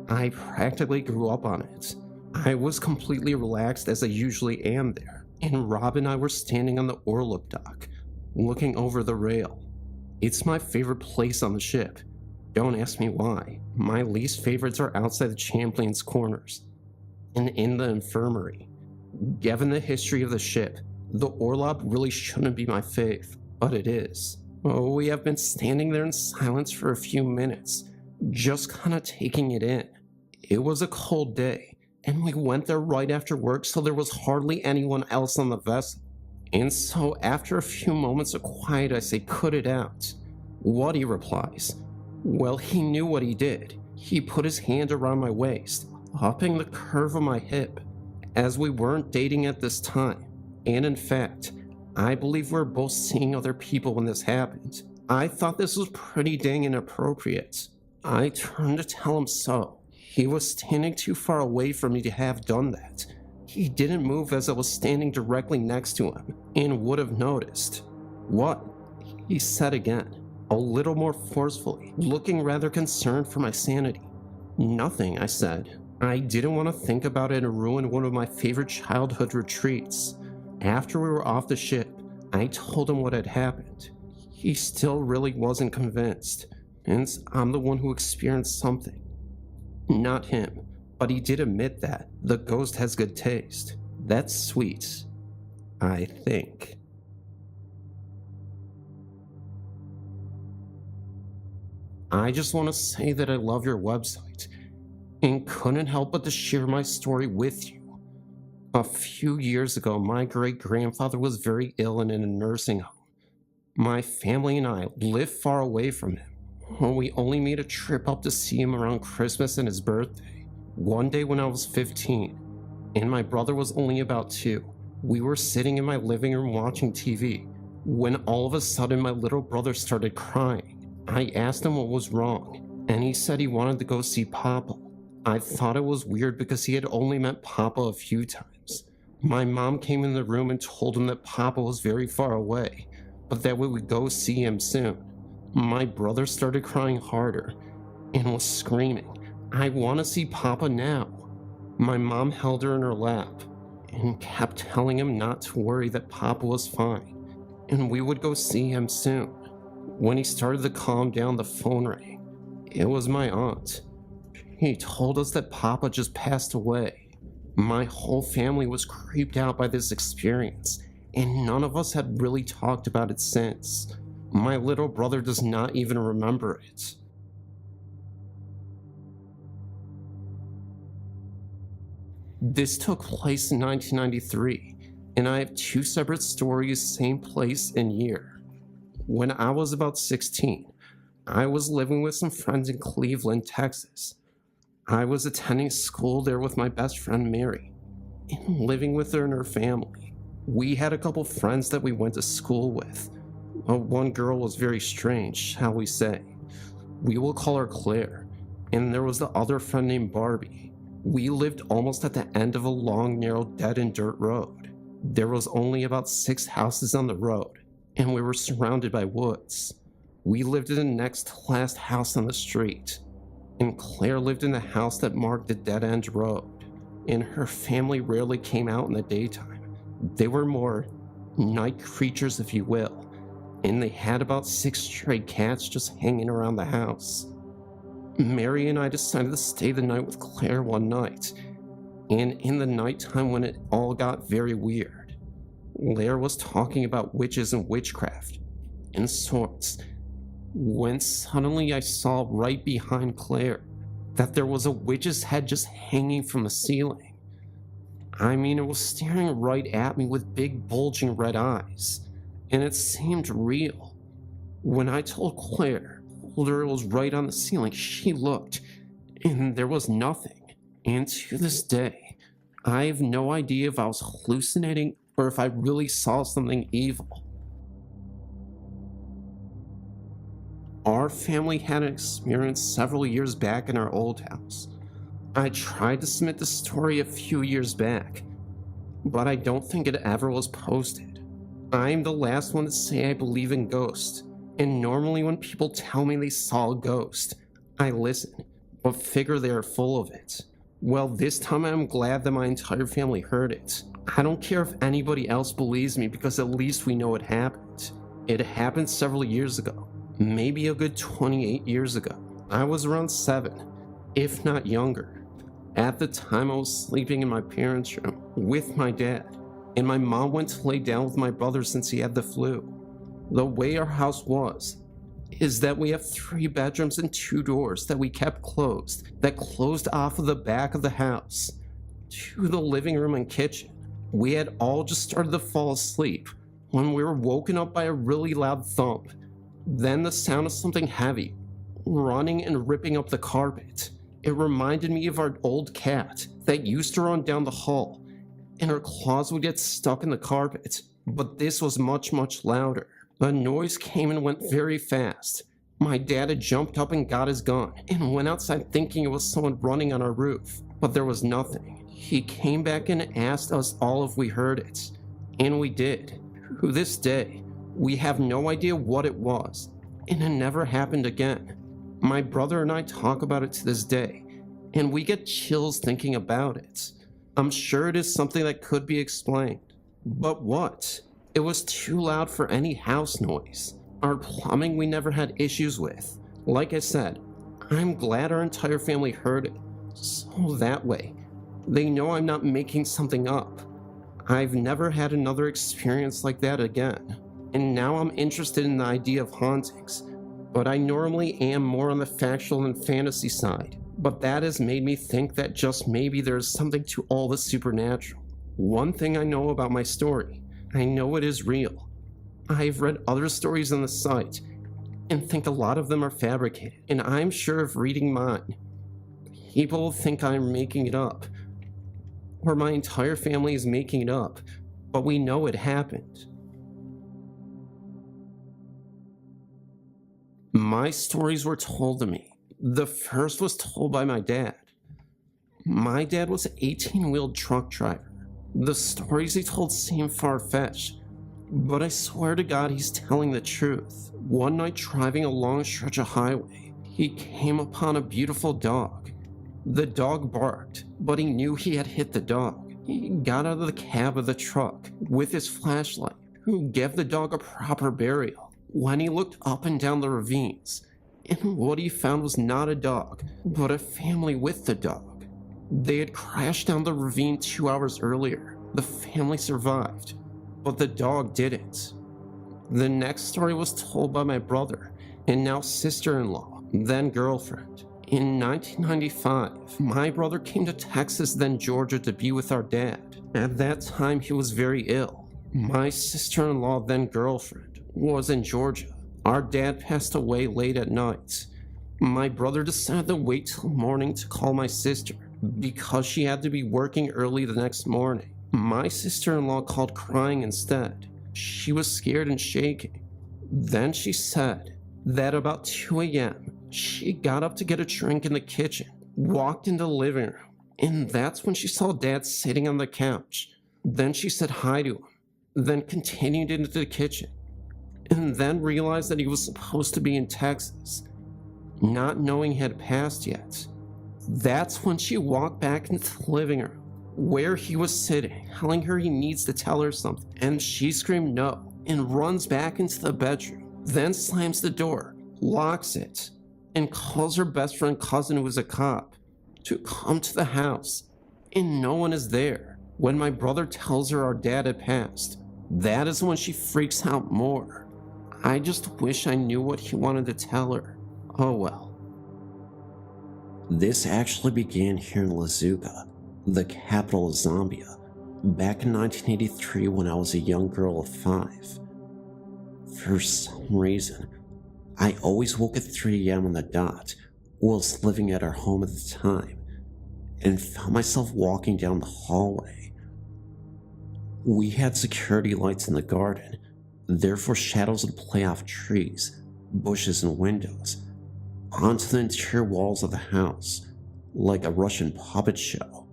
I practically grew up on it. I was completely relaxed as I usually am there, and Rob and I were standing on the Orlop dock, looking over the rail. It's my favorite place on the ship. Don't ask me why. My least favorites are outside the Champlain's corners and in the infirmary. Given the history of the ship, the Orlop really shouldn't be my fave, but it is. Oh, we have been standing there in silence for a few minutes, just kind of taking it in. It was a cold day, and we went there right after work, so there was hardly anyone else on the vessel. And so after a few moments of quiet, I say, "Cut it out." What, he replies. Well, he knew what he did. He put his hand around my waist, upping the curve of my hip, as we weren't dating at this time. And in fact, I believe we're both seeing other people when this happened. I thought this was pretty dang inappropriate. I turned to tell him so. He was standing too far away for me to have done that. He didn't move as I was standing directly next to him, and would have noticed. "What?" he said again, a little more forcefully, looking rather concerned for my sanity. "Nothing," I said. I didn't want to think about it and ruin one of my favorite childhood retreats. After we were off the ship, I told him what had happened. He still really wasn't convinced, and I'm the one who experienced something. Not him, but he did admit that the ghost has good taste. That's sweet, I think. I just want to say that I love your website, and couldn't help but to share my story with you. A few years ago, my great-grandfather was very ill and in a nursing home. My family and I live far away from him. We only made a trip up to see him around Christmas and his birthday. One day when I was 15, and my brother was only about 2, we were sitting in my living room watching TV, when all of a sudden my little brother started crying. I asked him what was wrong, and he said he wanted to go see Papa. I thought it was weird because he had only met Papa a few times. My mom came in the room and told him that Papa was very far away, but that we would go see him soon. My brother started crying harder and was screaming, "I want to see Papa now." My mom held her in her lap and kept telling him not to worry, that Papa was fine and we would go see him soon. When he started to calm down, the phone rang. It was my aunt. He told us that Papa just passed away. My whole family was creeped out by this experience, and none of us had really talked about it since. My little brother does not even remember it. This took place in 1993, and I have 2 separate stories, same place and year. When I was about 16, I was living with some friends in Cleveland, Texas. I was attending school there with my best friend Mary, and living with her and her family. We had a couple friends that we went to school with. One girl was very strange, shall we say. We will call her Claire. And there was the other friend named Barbie. We lived almost at the end of a long, narrow, dead-end dirt road. There was only about 6 houses on the road, and we were surrounded by woods. We lived in the next to last house on the street, and Claire lived in the house that marked the dead-end road, and her family rarely came out in the daytime. They were more night creatures, if you will, and they had about 6 stray cats just hanging around the house. Mary and I decided to stay the night with Claire one night, and in the nighttime when it all got very weird, Claire was talking about witches and witchcraft and sorts, when suddenly I saw right behind Claire that there was a witch's head just hanging from the ceiling. I mean, it was staring right at me with big bulging red eyes, and it seemed real. When I told Claire it was right on the ceiling, she looked, and there was nothing. And to this day, I have no idea if I was hallucinating or if I really saw something evil. Our family had an experience several years back in our old house. I tried to submit the story a few years back, but I don't think it ever was posted. I'm the last one to say I believe in ghosts, and normally when people tell me they saw a ghost, I listen, but figure they are full of it. Well, this time I'm glad that my entire family heard it. I don't care if anybody else believes me because at least we know it happened. It happened several years ago, maybe a good 28 years ago. I was around 7, if not younger. At the time, I was sleeping in my parents' room with my dad, and my mom went to lay down with my brother since he had the flu. The way our house was is that we have 3 bedrooms and 2 doors that we kept closed, that closed off of the back of the house to the living room and kitchen. We had all just started to fall asleep when we were woken up by a really loud thump, then the sound of something heavy running and ripping up the carpet. It reminded me of our old cat that used to run down the hall, and her claws would get stuck in the carpet, but this was much, much louder. The noise came and went very fast. My dad had jumped up and got his gun, and went outside thinking it was someone running on our roof, but there was nothing. He came back and asked us all if we heard it, and we did. To this day, we have no idea what it was, and it never happened again. My brother and I talk about it to this day, and we get chills thinking about it. I'm sure it is something that could be explained. But what? It was too loud for any house noise. Our plumbing we never had issues with. Like I said, I'm glad our entire family heard it, so that way, they know I'm not making something up. I've never had another experience like that again, and now I'm interested in the idea of hauntings. But I normally am more on the factual and fantasy side. But that has made me think that just maybe there's something to all the supernatural. One thing I know about my story, I know it is real. I've read other stories on the site and think a lot of them are fabricated. And I'm sure if reading mine, people will think I'm making it up. Or my entire family is making it up. But we know it happened. My stories were told to me. The first was told by my dad. My dad was an 18-wheeled truck driver. The stories he told seem far-fetched, but I swear to God he's telling the truth. One night driving along a stretch of highway, he came upon a beautiful dog. The dog barked, but he knew he had hit the dog. He got out of the cab of the truck with his flashlight, who gave the dog a proper burial. When he looked up and down the ravines, and what he found was not a dog, but a family with the dog. They had crashed down the ravine 2 hours earlier. The family survived, but the dog didn't. The next story was told by my brother, and now sister-in-law, then girlfriend. In 1995, my brother came to Texas, then Georgia, to be with our dad. At that time, he was very ill. My sister-in-law, then girlfriend, was in Georgia. Our dad passed away late at night. My brother decided to wait till morning to call my sister because she had to be working early the next morning. My sister-in-law called crying instead. She was scared and shaking. Then she said that about 2 a.m., she got up to get a drink in the kitchen, walked into the living room, and that's when she saw Dad sitting on the couch. Then she said hi to him, then continued into the kitchen, and then realized that he was supposed to be in Texas, not knowing he had passed yet. That's when she walked back into the living room, where he was sitting, telling her he needs to tell her something, and she screamed no, and runs back into the bedroom, then slams the door, locks it, and calls her best friend cousin, who was a cop, to come to the house, and no one is there. When my brother tells her our dad had passed, that is when she freaks out more. I just wish I knew what he wanted to tell her. Oh well. This actually began here in Lazuka, the capital of Zambia, back in 1983 when I was a young girl of 5. For some reason, I always woke at 3 a.m. on the dot whilst living at our home at the time, and found myself walking down the hallway. We had security lights in the garden, therefore shadows would play off trees, bushes, and windows onto the interior walls of the house, like a Russian puppet show.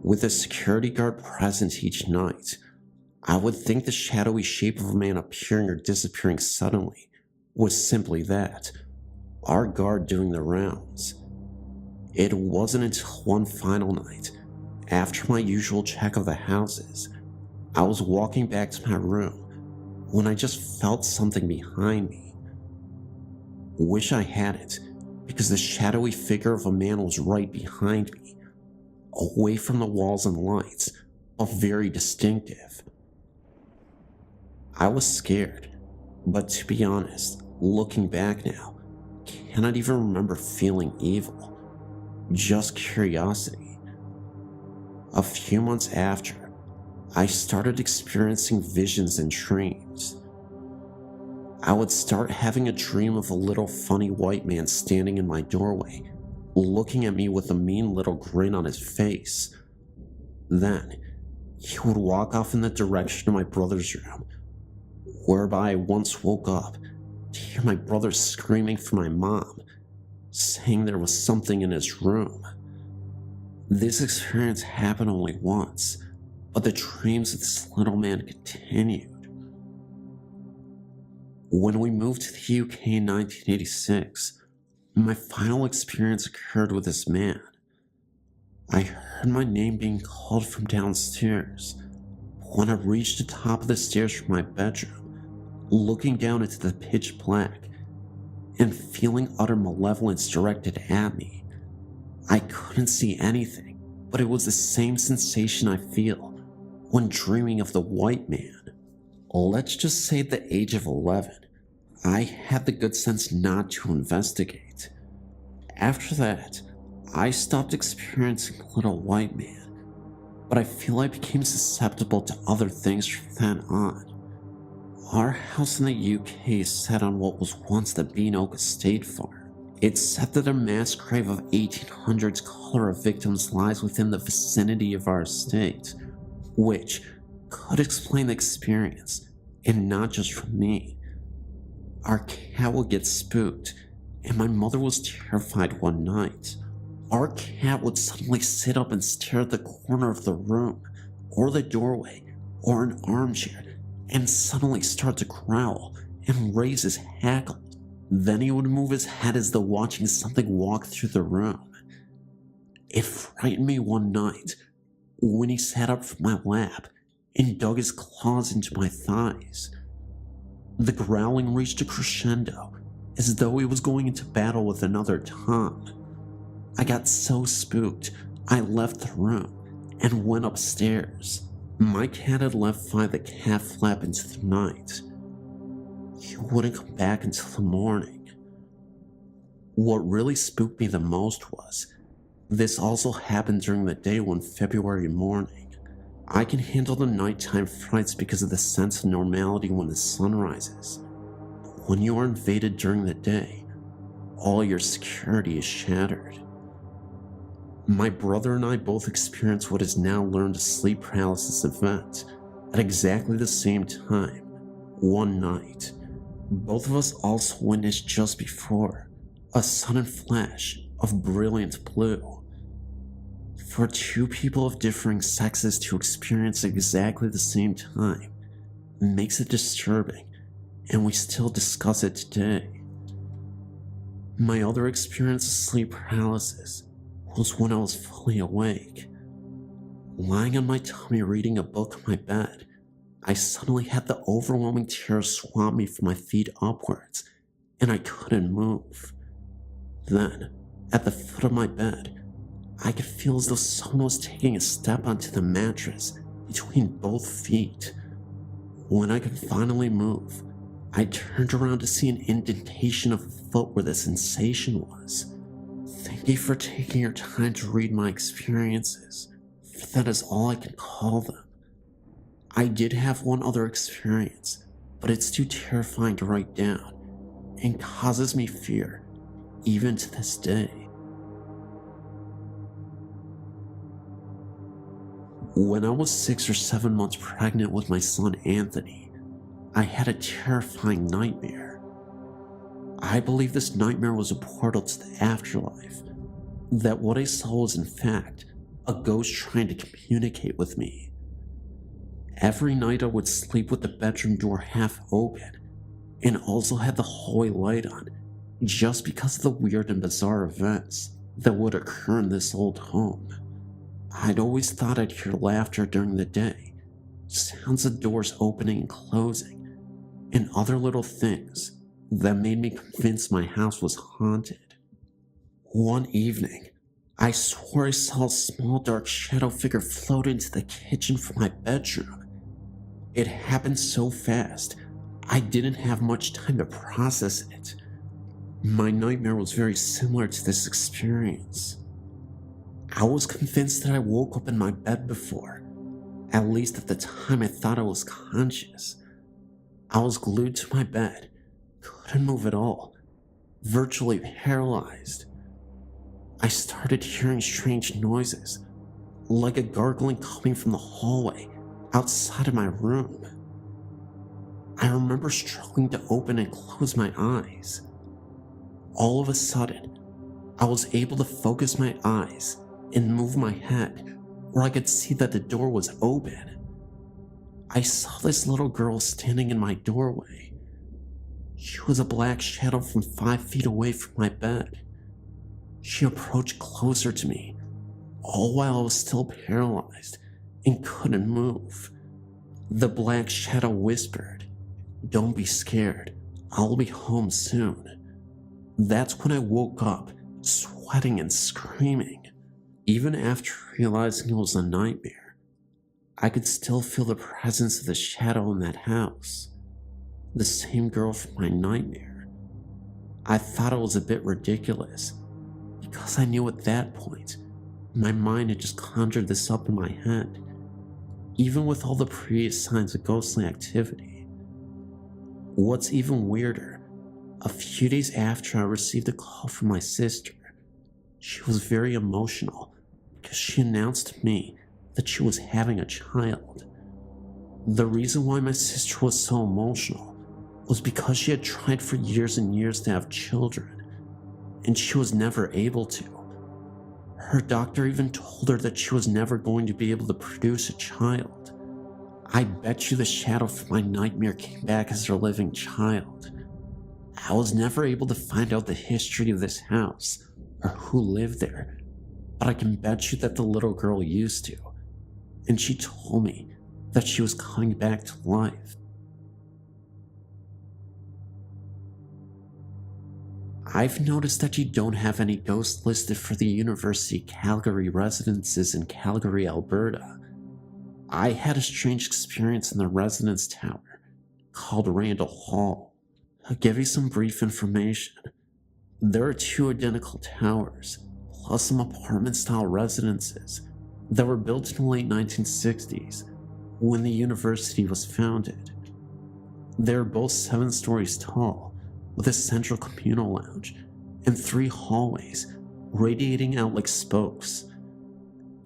With a security guard present each night, I would think the shadowy shape of a man appearing or disappearing suddenly was simply that, our guard doing the rounds. It wasn't until one final night, after my usual check of the houses, I was walking back to my room when I just felt something behind me. Wish I hadn't, because the shadowy figure of a man was right behind me, away from the walls and lights, but very distinctive. I was scared, but to be honest, looking back now, cannot even remember feeling evil, just curiosity. A few months after, I started experiencing visions and dreams. I would start having a dream of a little funny white man standing in my doorway, looking at me with a mean little grin on his face. Then, he would walk off in the direction of my brother's room, whereby I once woke up to hear my brother screaming for my mom, saying there was something in his room. This experience happened only once, but the dreams of this little man continued. When we moved to the UK in 1986, my final experience occurred with this man. I heard my name being called from downstairs. When I reached the top of the stairs from my bedroom, looking down into the pitch black, and feeling utter malevolence directed at me, I couldn't see anything, but it was the same sensation I feel when dreaming of the white man. Let's just say at the age of 11, I had the good sense not to investigate. After that, I stopped experiencing little white man, but I feel I became susceptible to other things from then on. Our house in the UK is set on what was once the Beanoak Estate Farm. It's said that a mass grave of 1800s cholera victims lies within the vicinity of our estate, which could explain the experience, and not just for me. Our cat would get spooked, and my mother was terrified one night. Our cat would suddenly sit up and stare at the corner of the room, or the doorway, or an armchair, and suddenly start to growl and raise his hackle. Then he would move his head as though watching something walk through the room. It frightened me one night when he sat up from my lap and dug his claws into my thighs. The growling reached a crescendo, as though he was going into battle with another Tom. I got so spooked, I left the room and went upstairs. My cat had left via the cat flap into the night. He wouldn't come back until the morning. What really spooked me the most was, this also happened during the day one February morning. I can handle the nighttime frights because of the sense of normality when the sun rises. When you are invaded during the day, all your security is shattered. My brother and I both experienced what is now learned as sleep paralysis event at exactly the same time, one night. Both of us also witnessed just before a sudden flash of brilliant blue. For two people of differing sexes to experience exactly the same time makes it disturbing, and we still discuss it today. My other experience of sleep paralysis was when I was fully awake. Lying on my tummy reading a book on my bed, I suddenly had the overwhelming terror swamp me from my feet upwards, and I couldn't move. Then, at the foot of my bed, I could feel as though someone was taking a step onto the mattress between both feet. When I could finally move, I turned around to see an indentation of a foot where the sensation was. Thank you for taking your time to read my experiences, for that is all I can call them. I did have one other experience, but it's too terrifying to write down, and causes me fear, even to this day. When I was 6 or 7 months pregnant with my son Anthony, I had a terrifying nightmare. I believe this nightmare was a portal to the afterlife, that what I saw was in fact a ghost trying to communicate with me. Every night I would sleep with the bedroom door half open, and also had the hallway light on, just because of the weird and bizarre events that would occur in this old home. I'd always thought I'd hear laughter during the day, sounds of doors opening and closing, and other little things that made me convinced my house was haunted. One evening, I swore I saw a small dark shadow figure float into the kitchen from my bedroom. It happened so fast, I didn't have much time to process it. My nightmare was very similar to this experience. I was convinced that I woke up in my bed before. At least at the time I thought I was conscious. I was glued to my bed, couldn't move at all, virtually paralyzed. I started hearing strange noises, like a gargling coming from the hallway outside of my room. I remember struggling to open and close my eyes. All of a sudden, I was able to focus my eyes and move my head where I could see that the door was open. I saw this little girl standing in my doorway. She was a black shadow from 5 feet away from my bed. She approached closer to me, all while I was still paralyzed and couldn't move. The black shadow whispered, "Don't be scared, I'll be home soon." That's when I woke up, sweating and screaming. Even after realizing it was a nightmare, I could still feel the presence of the shadow in that house. The same girl from my nightmare. I thought it was a bit ridiculous, because I knew at that point, my mind had just conjured this up in my head, even with all the previous signs of ghostly activity. What's even weirder, a few days after I received a call from my sister, she was very emotional because she announced to me that she was having a child. The reason why my sister was so emotional was because she had tried for years and years to have children, and she was never able to. Her doctor even told her that she was never going to be able to produce a child. I bet you the shadow from my nightmare came back as her living child. I was never able to find out the history of this house or who lived there, but I can bet you that the little girl used to, and she told me that she was coming back to life. I've noticed that you don't have any ghosts listed for the University Calgary residences in Calgary, Alberta. I had a strange experience in the residence tower called Randall Hall. I'll give you some brief information. There are 2 identical towers, plus some apartment-style residences that were built in the late 1960s when the university was founded. They're both 7 stories tall, with a central communal lounge and 3 hallways radiating out like spokes.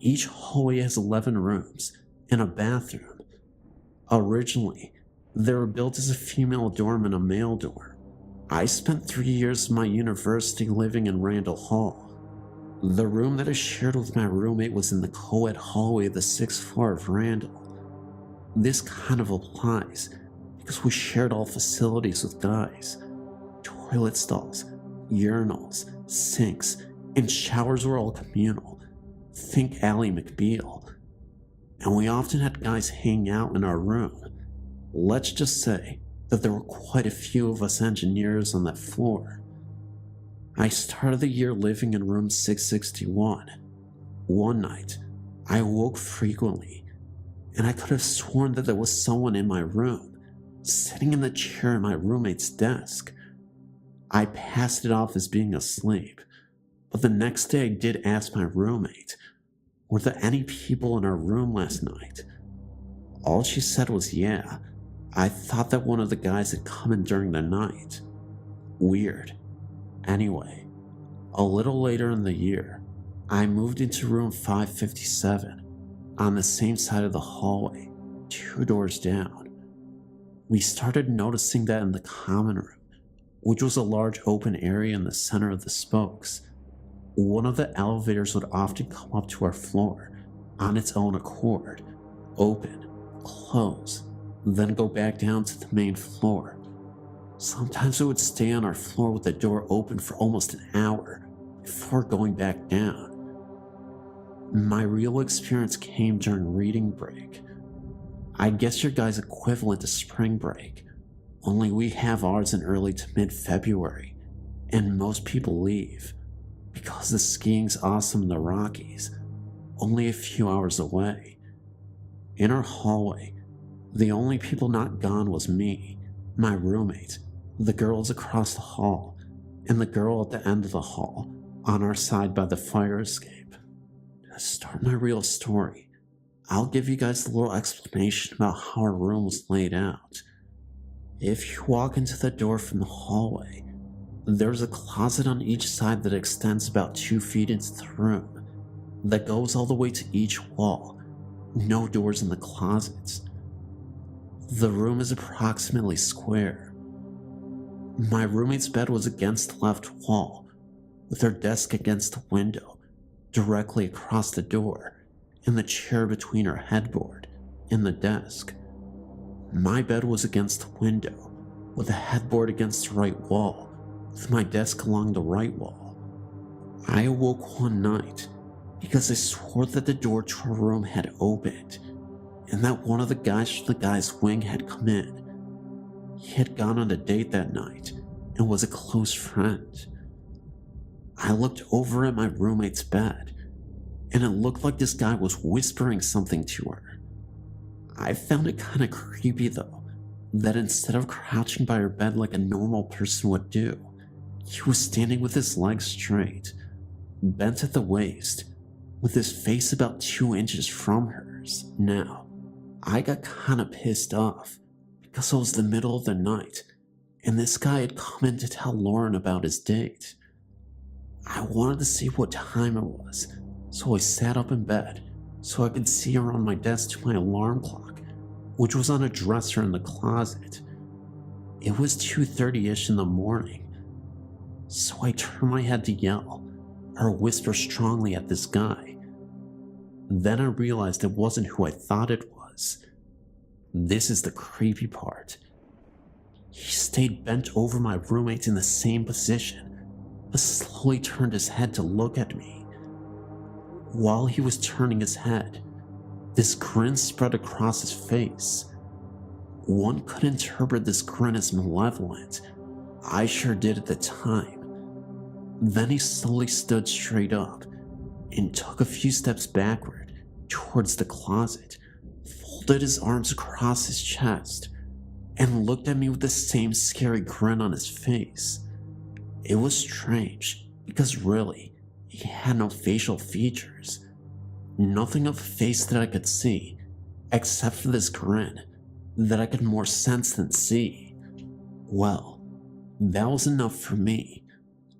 Each hallway has 11 rooms and a bathroom. Originally, they were built as a female dorm and a male dorm. I spent 3 years of my university living in Randall Hall. The room that I shared with my roommate was in the co-ed hallway of the 6th floor of Randall. This kind of applies because we shared all facilities with guys. Toilet stalls, urinals, sinks, and showers were all communal. Think Ally McBeal. And we often had guys hang out in our room. Let's just say that there were quite a few of us engineers on that floor. I started the year living in room 661. One night, I woke frequently, and I could have sworn that there was someone in my room, sitting in the chair at my roommate's desk. I passed it off as being asleep, but the next day I did ask my roommate, were there any people in our room last night? All she said was yeah. I thought that one of the guys had come in during the night. Weird. Anyway, a little later in the year, I moved into room 557, on the same side of the hallway, 2 doors down. We started noticing that in the common room, which was a large open area in the center of the spokes, one of the elevators would often come up to our floor on its own accord, open, close, then go back down to the main floor. Sometimes it would stay on our floor with the door open for almost an hour before going back down. My real experience came during reading break. I guess your guys' equivalent to spring break, only we have ours in early to mid-February, and most people leave because the skiing's awesome in the Rockies, only a few hours away. In our hallway, the only people not gone was me, my roommate, the girls across the hall, and the girl at the end of the hall, on our side by the fire escape. To start my real story, I'll give you guys a little explanation about how our room was laid out. If you walk into the door from the hallway, there's a closet on each side that extends about 2 feet into the room, that goes all the way to each wall. No doors in the closets. The room is approximately square. My roommate's bed was against the left wall, with her desk against the window, directly across the door, and the chair between her headboard and the desk. My bed was against the window, with the headboard against the right wall, with my desk along the right wall. I awoke one night because I swore that the door to her room had opened, and that one of the guys from the guy's wing had come in. He had gone on a date that night and was a close friend. I looked over at my roommate's bed, and it looked like this guy was whispering something to her. I found it kind of creepy though, that instead of crouching by her bed like a normal person would do, he was standing with his legs straight, bent at the waist, with his face about 2 inches from hers. Now, I got kinda pissed off because it was the middle of the night and this guy had come in to tell Lauren about his date. I wanted to see what time it was, so I sat up in bed so I could see around my desk to my alarm clock, which was on a dresser in the closet. It was 2:30-ish in the morning, so I turned my head to yell or whisper strongly at this guy. Then I realized it wasn't who I thought it was. This is the creepy part. He stayed bent over my roommate in the same position, but slowly turned his head to look at me. While he was turning his head, this grin spread across his face. One could interpret this grin as malevolent. I sure did at the time. Then he slowly stood straight up and took a few steps backward towards the closet, folded his arms across his chest, and looked at me with the same scary grin on his face. It was strange because really, he had no facial features. Nothing of a face that I could see, except for this grin that I could more sense than see. Well, that was enough for me.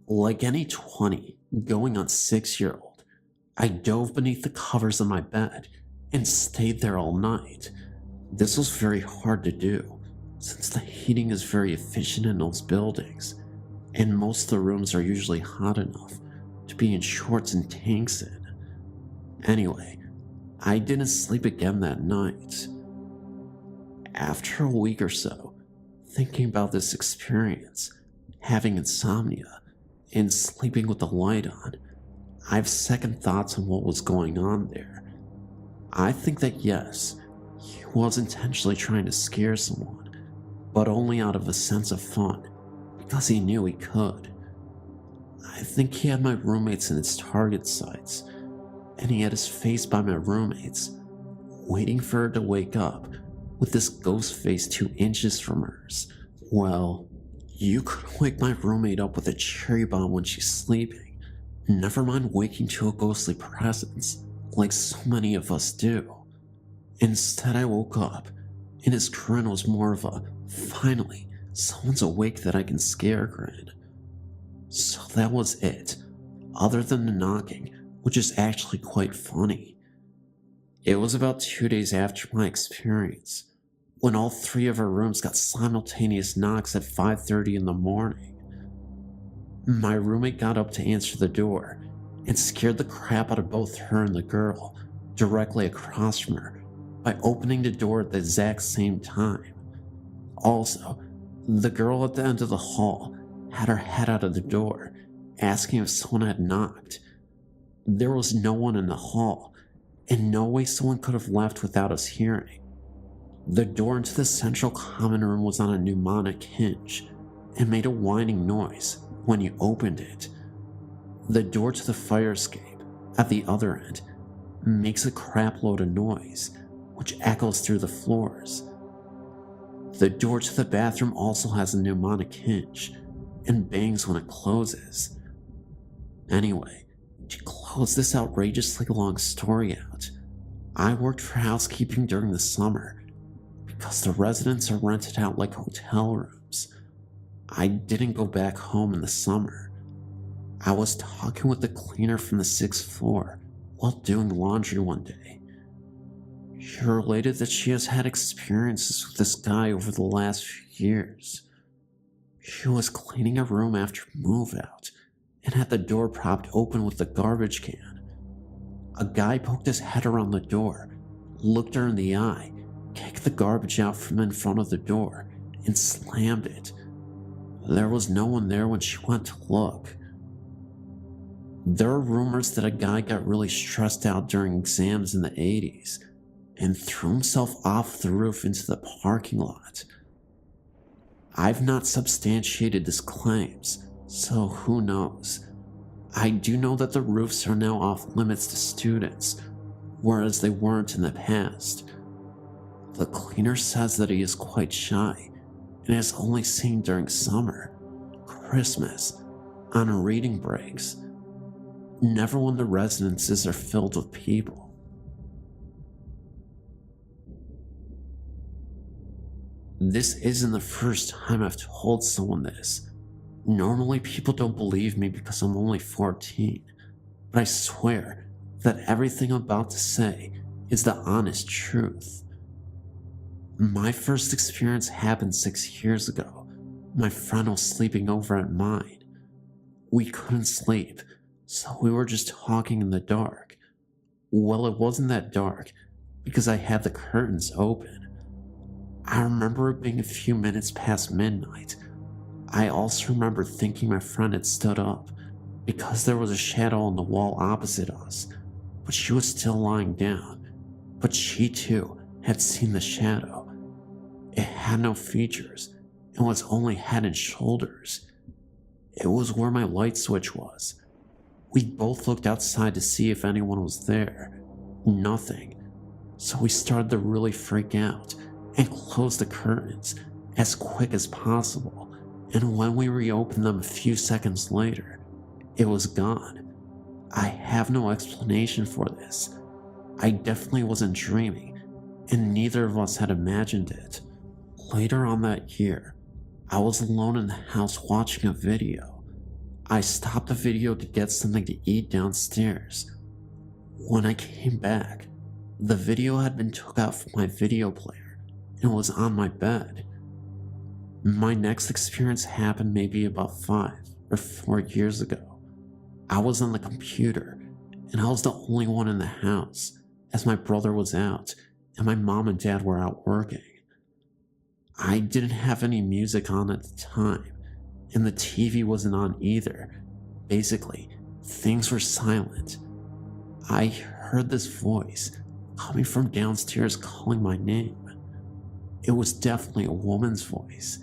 Like any 20 going on 6-year-old, I dove beneath the covers of my bed and stayed there all night. This was very hard to do, since the heating is very efficient in those buildings, and most of the rooms are usually hot enough to be in shorts and tanks in. Anyway, I didn't sleep again that night. After a week or so, thinking about this experience, having insomnia, and sleeping with the light on, I have second thoughts on what was going on there. I think that yes, he was intentionally trying to scare someone, but only out of a sense of fun, because he knew he could. I think he had my roommates in his target sights, and he had his face by my roommates, waiting for her to wake up with this ghost face 2 inches from hers. Well, you could wake my roommate up with a cherry bomb when she's sleeping, never mind waking to a ghostly presence, like so many of us do. Instead, I woke up, and his grin was more of a, finally, someone's awake that I can scare grin. So that was it, other than the knocking, which is actually quite funny. It was about 2 days after my experience, when all 3 of our rooms got simultaneous knocks at 5:30 in the morning. My roommate got up to answer the door, and scared the crap out of both her and the girl directly across from her by opening the door at the exact same time. Also, the girl at the end of the hall had her head out of the door, asking if someone had knocked. There was no one in the hall, and no way someone could have left without us hearing. The door into the central common room was on a mnemonic hinge, and made a whining noise when you opened it. The door to the fire escape, at the other end, makes a crapload of noise, which echoes through the floors. The door to the bathroom also has a mnemonic hinge, and bangs when it closes. Anyway, to close this outrageously long story out, I worked for housekeeping during the summer, because the residents are rented out like hotel rooms. I didn't go back home in the summer. I was talking with the cleaner from the 6th floor while doing laundry one day. She related that she has had experiences with this guy over the last few years. She was cleaning a room after move out and had the door propped open with the garbage can. A guy poked his head around the door, looked her in the eye, kicked the garbage out from in front of the door, and slammed it. There was no one there when she went to look. There are rumors that a guy got really stressed out during exams in the 80s and threw himself off the roof into the parking lot. I've not substantiated his claims, so who knows. I do know that the roofs are now off limits to students, whereas they weren't in the past. The cleaner says that he is quite shy and is only seen during summer, Christmas, on reading breaks, never when the residences are filled with people. This isn't the first time I've told someone this. Normally people don't believe me because I'm only 14, but I swear that everything I'm about to say is the honest truth. My first experience happened 6 years ago. My friend was sleeping over at mine. We couldn't sleep, so we were just talking in the dark. Well, it wasn't that dark because I had the curtains open. I remember it being a few minutes past midnight. I also remember thinking my friend had stood up because there was a shadow on the wall opposite us, but she was still lying down. But she too had seen the shadow. It had no features and was only head and shoulders. It was where my light switch was. We both looked outside to see if anyone was there. Nothing. So we started to really freak out and closed the curtains as quick as possible, and when we reopened them a few seconds later, it was gone. I have no explanation for this. I definitely wasn't dreaming, and neither of us had imagined it. Later on that year, I was alone in the house watching a video. I stopped the video to get something to eat downstairs. When I came back, the video had been took out from my video player and was on my bed. My next experience happened maybe about 5 or 4 years ago. I was on the computer and I was the only one in the house as my brother was out and my mom and dad were out working. I didn't have any music on at the time and the TV wasn't on either. Basically, things were silent. I heard this voice coming from downstairs calling my name. It was definitely a woman's voice,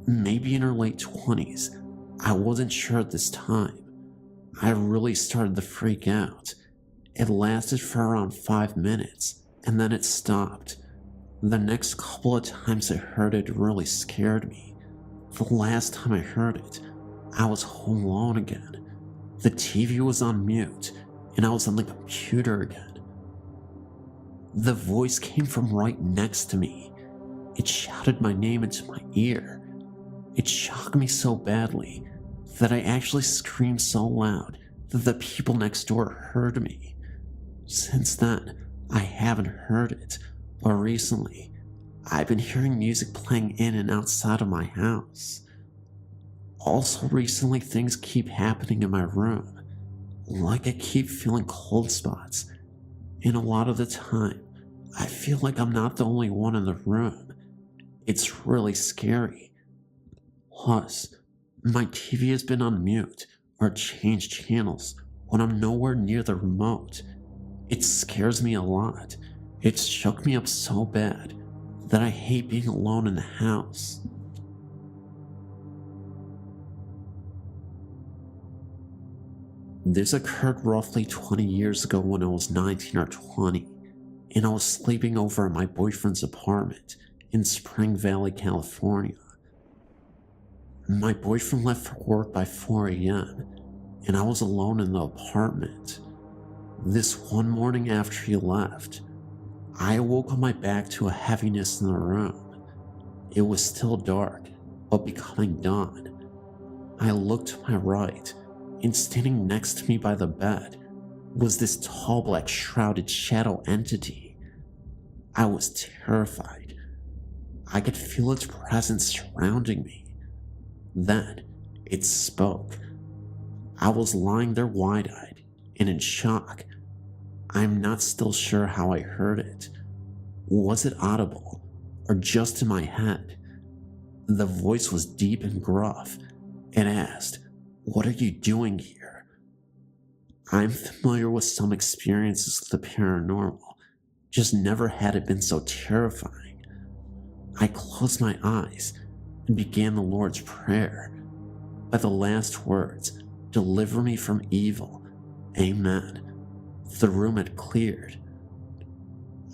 maybe in her late 20s. I wasn't sure at this time. I really started to freak out. It lasted for around 5 minutes, and then it stopped. The next couple of times I heard it really scared me. The last time I heard it, I was home alone again. The TV was on mute, and I was on the computer again. The voice came from right next to me. It shouted my name into my ear. It shocked me so badly that I actually screamed so loud that the people next door heard me. Since then, I haven't heard it, but recently, I've been hearing music playing in and outside of my house. Also recently, things keep happening in my room. Like I keep feeling cold spots, and a lot of the time, I feel like I'm not the only one in the room. It's really scary. Plus, my TV has been on mute or changed channels when I'm nowhere near the remote. It scares me a lot. It's shook me up so bad that I hate being alone in the house. This occurred roughly 20 years ago when I was 19 or 20, and I was sleeping over at my boyfriend's apartment in Spring Valley, California. My boyfriend left for work by 4 a.m., and I was alone in the apartment. This one morning after he left, I awoke on my back to a heaviness in the room. It was still dark, but becoming dawn. I looked to my right, and standing next to me by the bed was this tall black shrouded shadow entity. I was terrified. I could feel its presence surrounding me. Then it spoke. I was lying there wide-eyed and in shock. I'm not still sure how I heard it. Was it audible or just in my head? The voice was deep and gruff and asked, "What are you doing here?" I'm familiar with some experiences with the paranormal, just never had it been so terrifying. I closed my eyes and began the Lord's Prayer. By the last words, "Deliver me from evil. Amen." The room had cleared.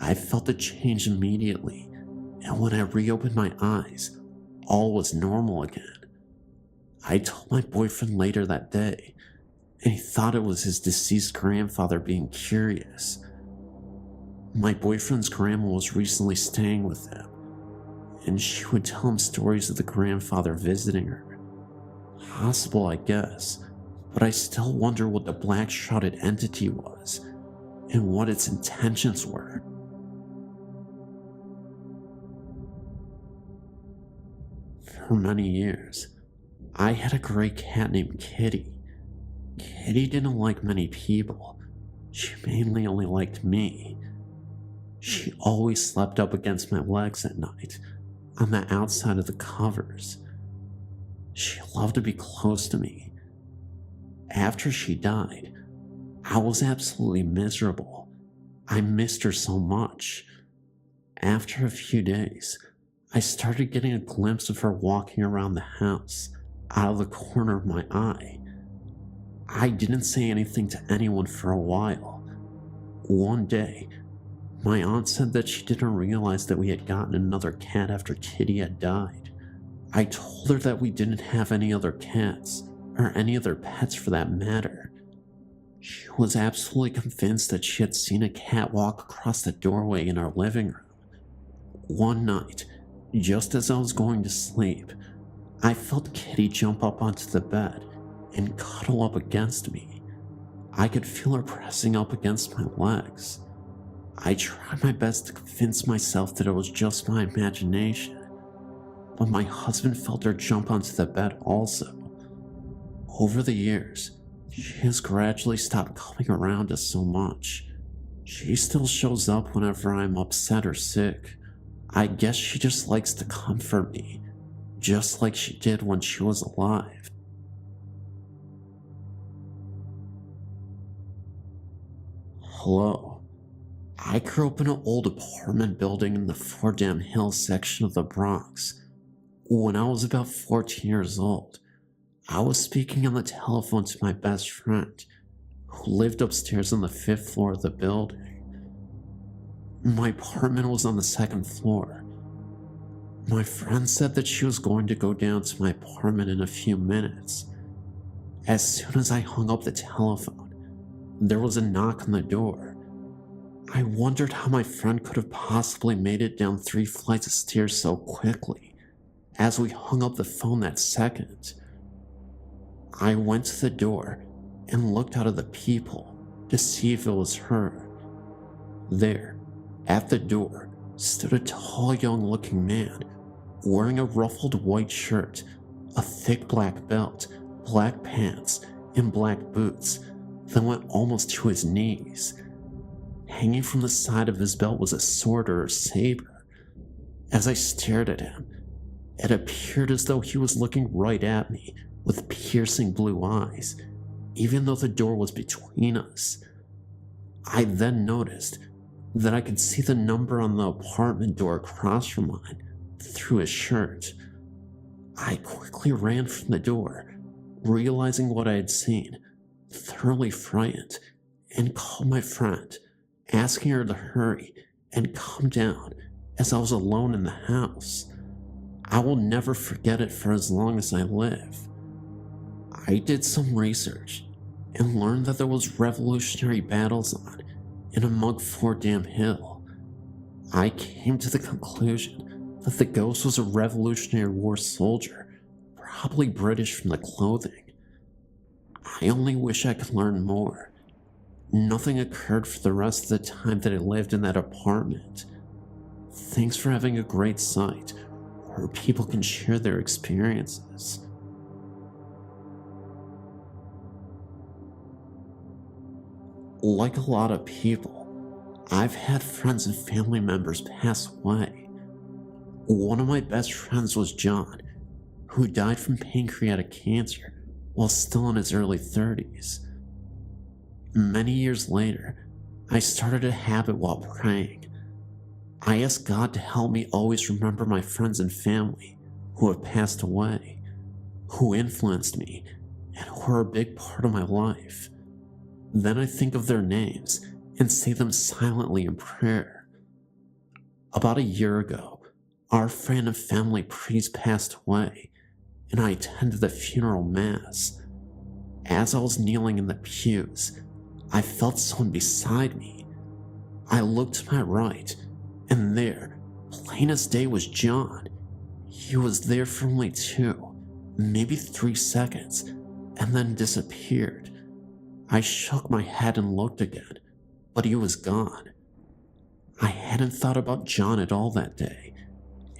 I felt the change immediately, and when I reopened my eyes, all was normal again. I told my boyfriend later that day, and he thought it was his deceased grandfather being curious. My boyfriend's grandma was recently staying with him, and she would tell him stories of the grandfather visiting her. Possible, I guess, but I still wonder what the black shrouded entity was, and what its intentions were. For many years, I had a gray cat named Kitty. Kitty didn't like many people. She mainly only liked me. She always slept up against my legs at night, on the outside of the covers. She loved to be close to me. After she died, I was absolutely miserable. I missed her so much. After a few days, I started getting a glimpse of her walking around the house, out of the corner of my eye. I didn't say anything to anyone for a while. One day, my aunt said that she didn't realize that we had gotten another cat after Kitty had died. I told her that we didn't have any other cats, or any other pets for that matter. She was absolutely convinced that she had seen a cat walk across the doorway in our living room. One night, just as I was going to sleep, I felt Kitty jump up onto the bed and cuddle up against me. I could feel her pressing up against my legs. I tried my best to convince myself that it was just my imagination, but my husband felt her jump onto the bed also. Over the years, she has gradually stopped coming around us so much. She still shows up whenever I'm upset or sick. I guess she just likes to comfort me, just like she did when she was alive. Hello. I grew up in an old apartment building in the Fordham Hills section of the Bronx. When I was about 14 years old, I was speaking on the telephone to my best friend, who lived upstairs on the 5th floor of the building. My apartment was on the 2nd floor. My friend said that she was going to go down to my apartment in a few minutes. As soon as I hung up the telephone, there was a knock on the door. I wondered how my friend could have possibly made it down 3 flights of stairs so quickly. As we hung up the phone that second, I went to the door and looked out at the people to see if it was her. There, at the door, stood a tall young-looking man wearing a ruffled white shirt, a thick black belt, black pants, and black boots that went almost to his knees. Hanging from the side of his belt was a sword or a saber. As I stared at him, it appeared as though he was looking right at me with piercing blue eyes, even though the door was between us. I then noticed that I could see the number on the apartment door across from mine through his shirt. I quickly ran from the door, realizing what I had seen, thoroughly frightened, and called my friend, asking her to hurry and come down as I was alone in the house. I will never forget it for as long as I live. I did some research and learned that there was Revolutionary battles on and among Fordham Hill. I came to the conclusion that the ghost was a Revolutionary War soldier, probably British from the clothing. I only wish I could learn more. Nothing occurred for the rest of the time that I lived in that apartment. Thanks for having a great site where people can share their experiences. Like a lot of people, I've had friends and family members pass away. One of my best friends was John, who died from pancreatic cancer while still in his early 30s. Many years later, I started a habit while praying. I asked God to help me always remember my friends and family who have passed away, who influenced me, and who are a big part of my life. Then I think of their names and say them silently in prayer. About a year ago, our friend and family priest passed away, and I attended the funeral mass. As I was kneeling in the pews, I felt someone beside me. I looked to my right, and there, plain as day, was John. He was there for only 2, maybe 3 seconds, and then disappeared. I shook my head and looked again, but he was gone. I hadn't thought about John at all that day,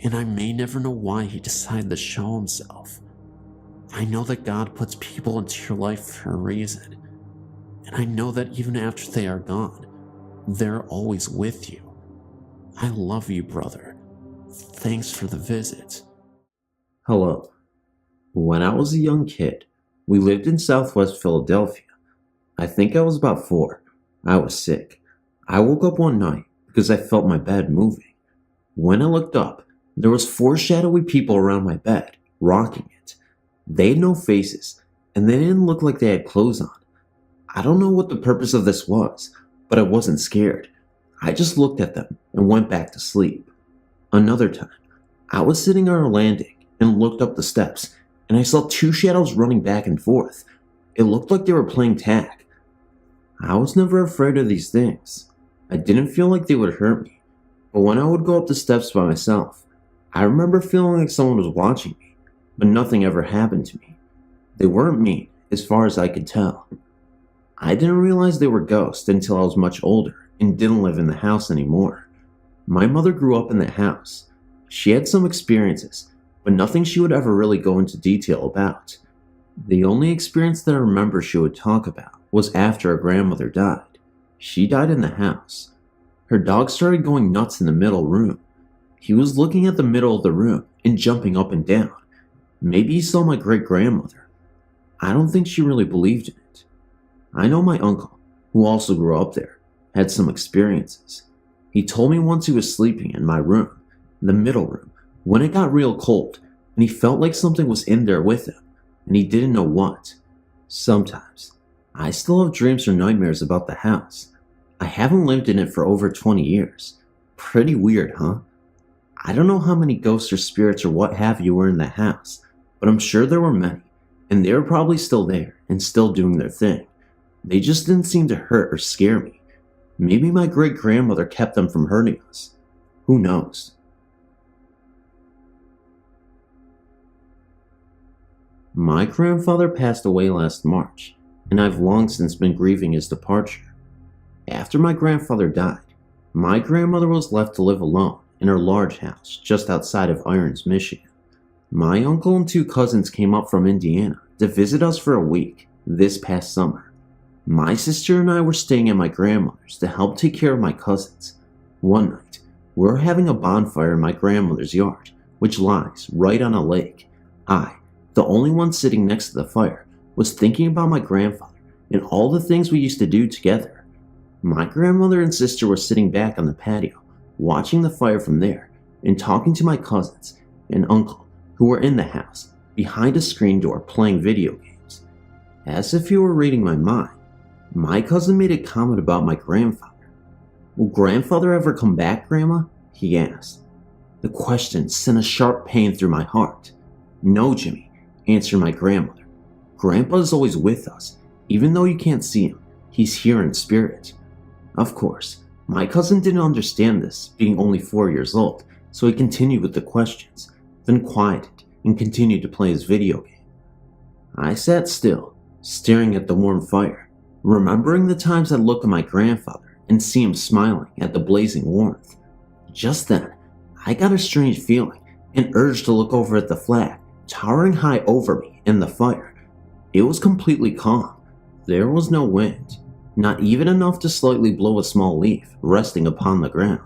and I may never know why he decided to show himself. I know that God puts people into your life for a reason, and I know that even after they are gone, they're always with you. I love you, brother. Thanks for the visit. Hello. When I was a young kid, we lived in Southwest Philadelphia. I think I was about 4. I was sick. I woke up one night because I felt my bed moving. When I looked up, there was 4 shadowy people around my bed, rocking it. They had no faces, and they didn't look like they had clothes on. I don't know what the purpose of this was, but I wasn't scared. I just looked at them and went back to sleep. Another time, I was sitting on a landing and looked up the steps, and I saw 2 shadows running back and forth. It looked like they were playing tag. I was never afraid of these things. I didn't feel like they would hurt me, but when I would go up the steps by myself, I remember feeling like someone was watching me, but nothing ever happened to me. They weren't mean, as far as I could tell. I didn't realize they were ghosts until I was much older and didn't live in the house anymore. My mother grew up in the house. She had some experiences, but nothing she would ever really go into detail about. The only experience that I remember she would talk about was after her grandmother died. She died in the house. Her dog started going nuts in the middle room. He was looking at the middle of the room and jumping up and down. Maybe he saw my great-grandmother. I don't think she really believed in it. I know my uncle, who also grew up there, had some experiences. He told me once he was sleeping in my room, the middle room, when it got real cold, and he felt like something was in there with him, and he didn't know what. Sometimes, I still have dreams or nightmares about the house. I haven't lived in it for over 20 years. Pretty weird, huh? I don't know how many ghosts or spirits or what have you were in the house, but I'm sure there were many, and they were probably still there and still doing their thing. They just didn't seem to hurt or scare me. Maybe my great-grandmother kept them from hurting us. Who knows? My grandfather passed away last March, and I've long since been grieving his departure. After my grandfather died, my grandmother was left to live alone in her large house just outside of Irons, Michigan. My uncle and 2 cousins came up from Indiana to visit us for a week this past summer. My sister and I were staying at my grandmother's to help take care of my cousins. One night, we were having a bonfire in my grandmother's yard, which lies right on a lake. I, the only one sitting next to the fire, was thinking about my grandfather and all the things we used to do together. My grandmother and sister were sitting back on the patio, watching the fire from there and talking to my cousins and uncle who were in the house behind a screen door playing video games. As if he were reading my mind, my cousin made a comment about my grandfather. "Will grandfather ever come back, Grandma?" he asked. The question sent a sharp pain through my heart. "No, Jimmy," answered my grandmother. "Grandpa is always with us. Even though you can't see him, he's here in spirit." Of course, my cousin didn't understand this, being only 4 years old, so he continued with the questions, then quieted and continued to play his video game. I sat still, staring at the warm fire, remembering the times I'd look at my grandfather and see him smiling at the blazing warmth. Just then, I got a strange feeling, an urge to look over at the flag, towering high over me in the fire. It was completely calm. There was no wind, not even enough to slightly blow a small leaf resting upon the ground.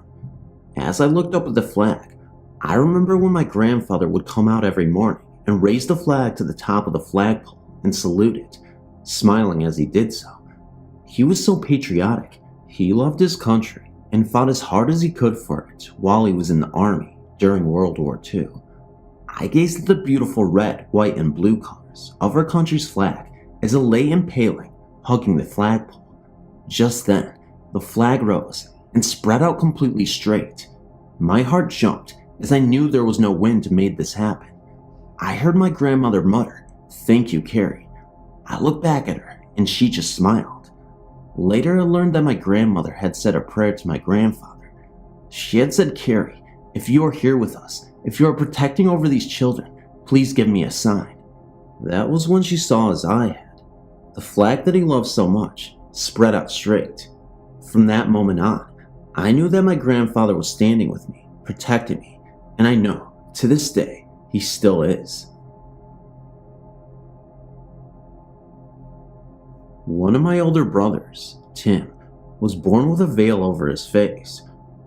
As I looked up at the flag, I remember when my grandfather would come out every morning and raise the flag to the top of the flagpole and salute it, smiling as he did so. He was so patriotic. He loved his country and fought as hard as he could for it while he was in the army during World War II. I gazed at the beautiful red, white, and blue colors of our country's flag as it lay impaling, hugging the flagpole. Just then, the flag rose and spread out completely straight. My heart jumped as I knew there was no wind to make this happen. I heard my grandmother mutter, "Thank you, Carrie." I looked back at her and she just smiled. Later I learned that my grandmother had said a prayer to my grandfather. She had said, "Carrie, if you are here with us, if you are protecting over these children, please give me a sign." That was when she saw as I had. The flag that he loved so much spread out straight. From that moment on, I knew that my grandfather was standing with me, protecting me, and I know, to this day, he still is. One of my older brothers, Tim, was born with a veil over his face.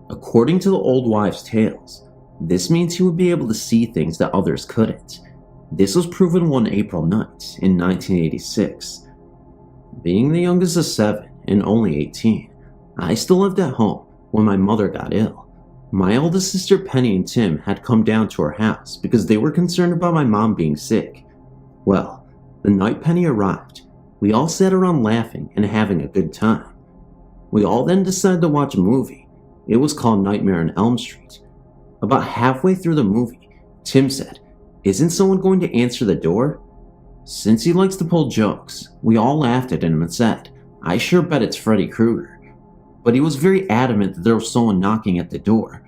According to the old wives' tales, this means he would be able to see things that others couldn't. This was proven one April night in 1986. Being the youngest of 7 and only 18, I still lived at home when my mother got ill. My oldest sister Penny and Tim had come down to our house because they were concerned about my mom being sick. Well, the night Penny arrived, we all sat around laughing and having a good time. We all then decided to watch a movie. It was called Nightmare on Elm Street. About halfway through the movie, Tim said, "Isn't someone going to answer the door?" Since he likes to pull jokes, we all laughed at him and said, "I sure bet it's Freddy Krueger." But he was very adamant that there was someone knocking at the door.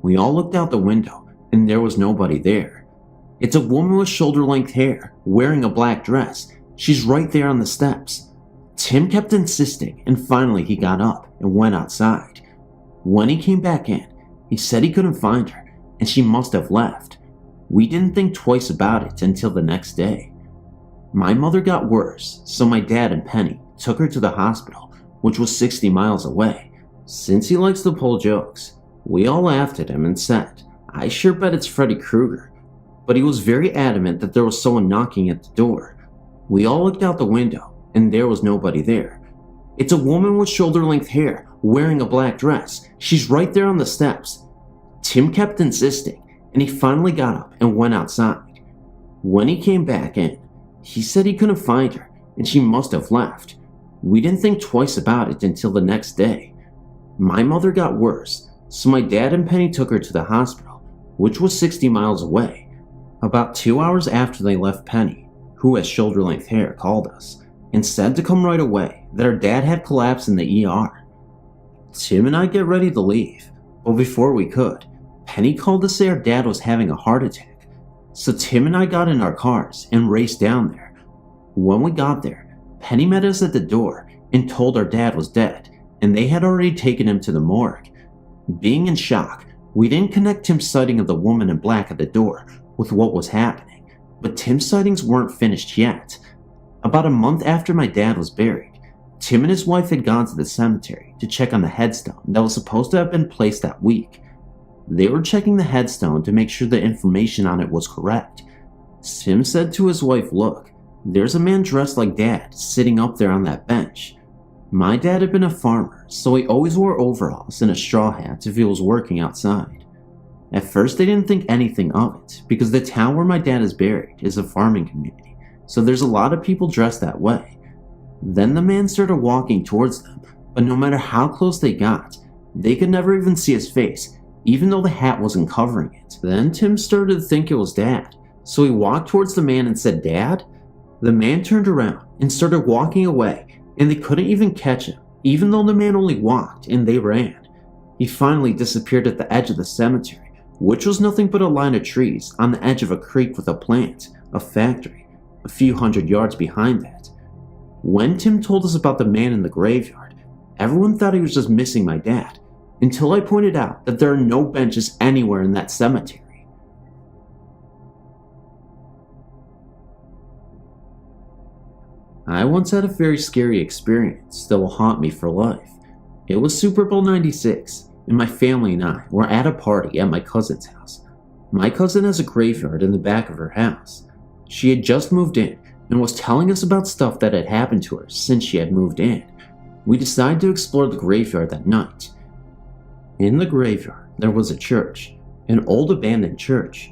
We all looked out the window, and there was nobody there. "It's a woman with shoulder-length hair, wearing a black dress. She's right there on the steps." Tim kept insisting, and finally he got up and went outside. When he came back in, he said he couldn't find her, and she must have left. We didn't think twice about it until the next day. My mother got worse, so my dad and Penny took her to the hospital, which was 60 miles away. Since he likes to pull jokes, we all laughed at him and said, "I sure bet it's Freddy Krueger." But he was very adamant that there was someone knocking at the door. We all looked out the window, and there was nobody there. "It's a woman with shoulder-length hair, wearing a black dress. She's right there on the steps." Tim kept insisting, and he finally got up and went outside. When he came back in, he said he couldn't find her, and she must have left. We didn't think twice about it until the next day. My mother got worse, so my dad and Penny took her to the hospital, which was 60 miles away. About 2 hours after they left, Penny, who has shoulder-length hair, called us and said to come right away, that her dad had collapsed in the ER. Tim and I get ready to leave, but before we could, Penny called to say our dad was having a heart attack. So Tim and I got in our cars and raced down there. When we got there, Penny met us at the door and told our dad was dead, and they had already taken him to the morgue. Being in shock, we didn't connect Tim's sighting of the woman in black at the door with what was happening, but Tim's sightings weren't finished yet. About a month after my dad was buried, Tim and his wife had gone to the cemetery to check on the headstone that was supposed to have been placed that week. They were checking the headstone to make sure the information on it was correct. Tim said to his wife, "Look, there's a man dressed like Dad sitting up there on that bench." My dad had been a farmer, so he always wore overalls and a straw hat if he was working outside. At first they didn't think anything of it, because the town where my dad is buried is a farming community, so there's a lot of people dressed that way. Then the man started walking towards them, but no matter how close they got, they could never even see his face, even though the hat wasn't covering it. Then Tim started to think it was Dad, so he walked towards the man and said, "Dad?" The man turned around and started walking away, and they couldn't even catch him, even though the man only walked and they ran. He finally disappeared at the edge of the cemetery, which was nothing but a line of trees on the edge of a creek with a plant, a factory, a few hundred yards behind that. When Tim told us about the man in the graveyard, everyone thought he was just missing my dad, until I pointed out that there are no benches anywhere in that cemetery. I once had a very scary experience that will haunt me for life. It was Super Bowl 96, and my family and I were at a party at my cousin's house. My cousin has a graveyard in the back of her house. She had just moved in and was telling us about stuff that had happened to her since she had moved in. We decided to explore the graveyard that night. In the graveyard, there was a church, an old abandoned church.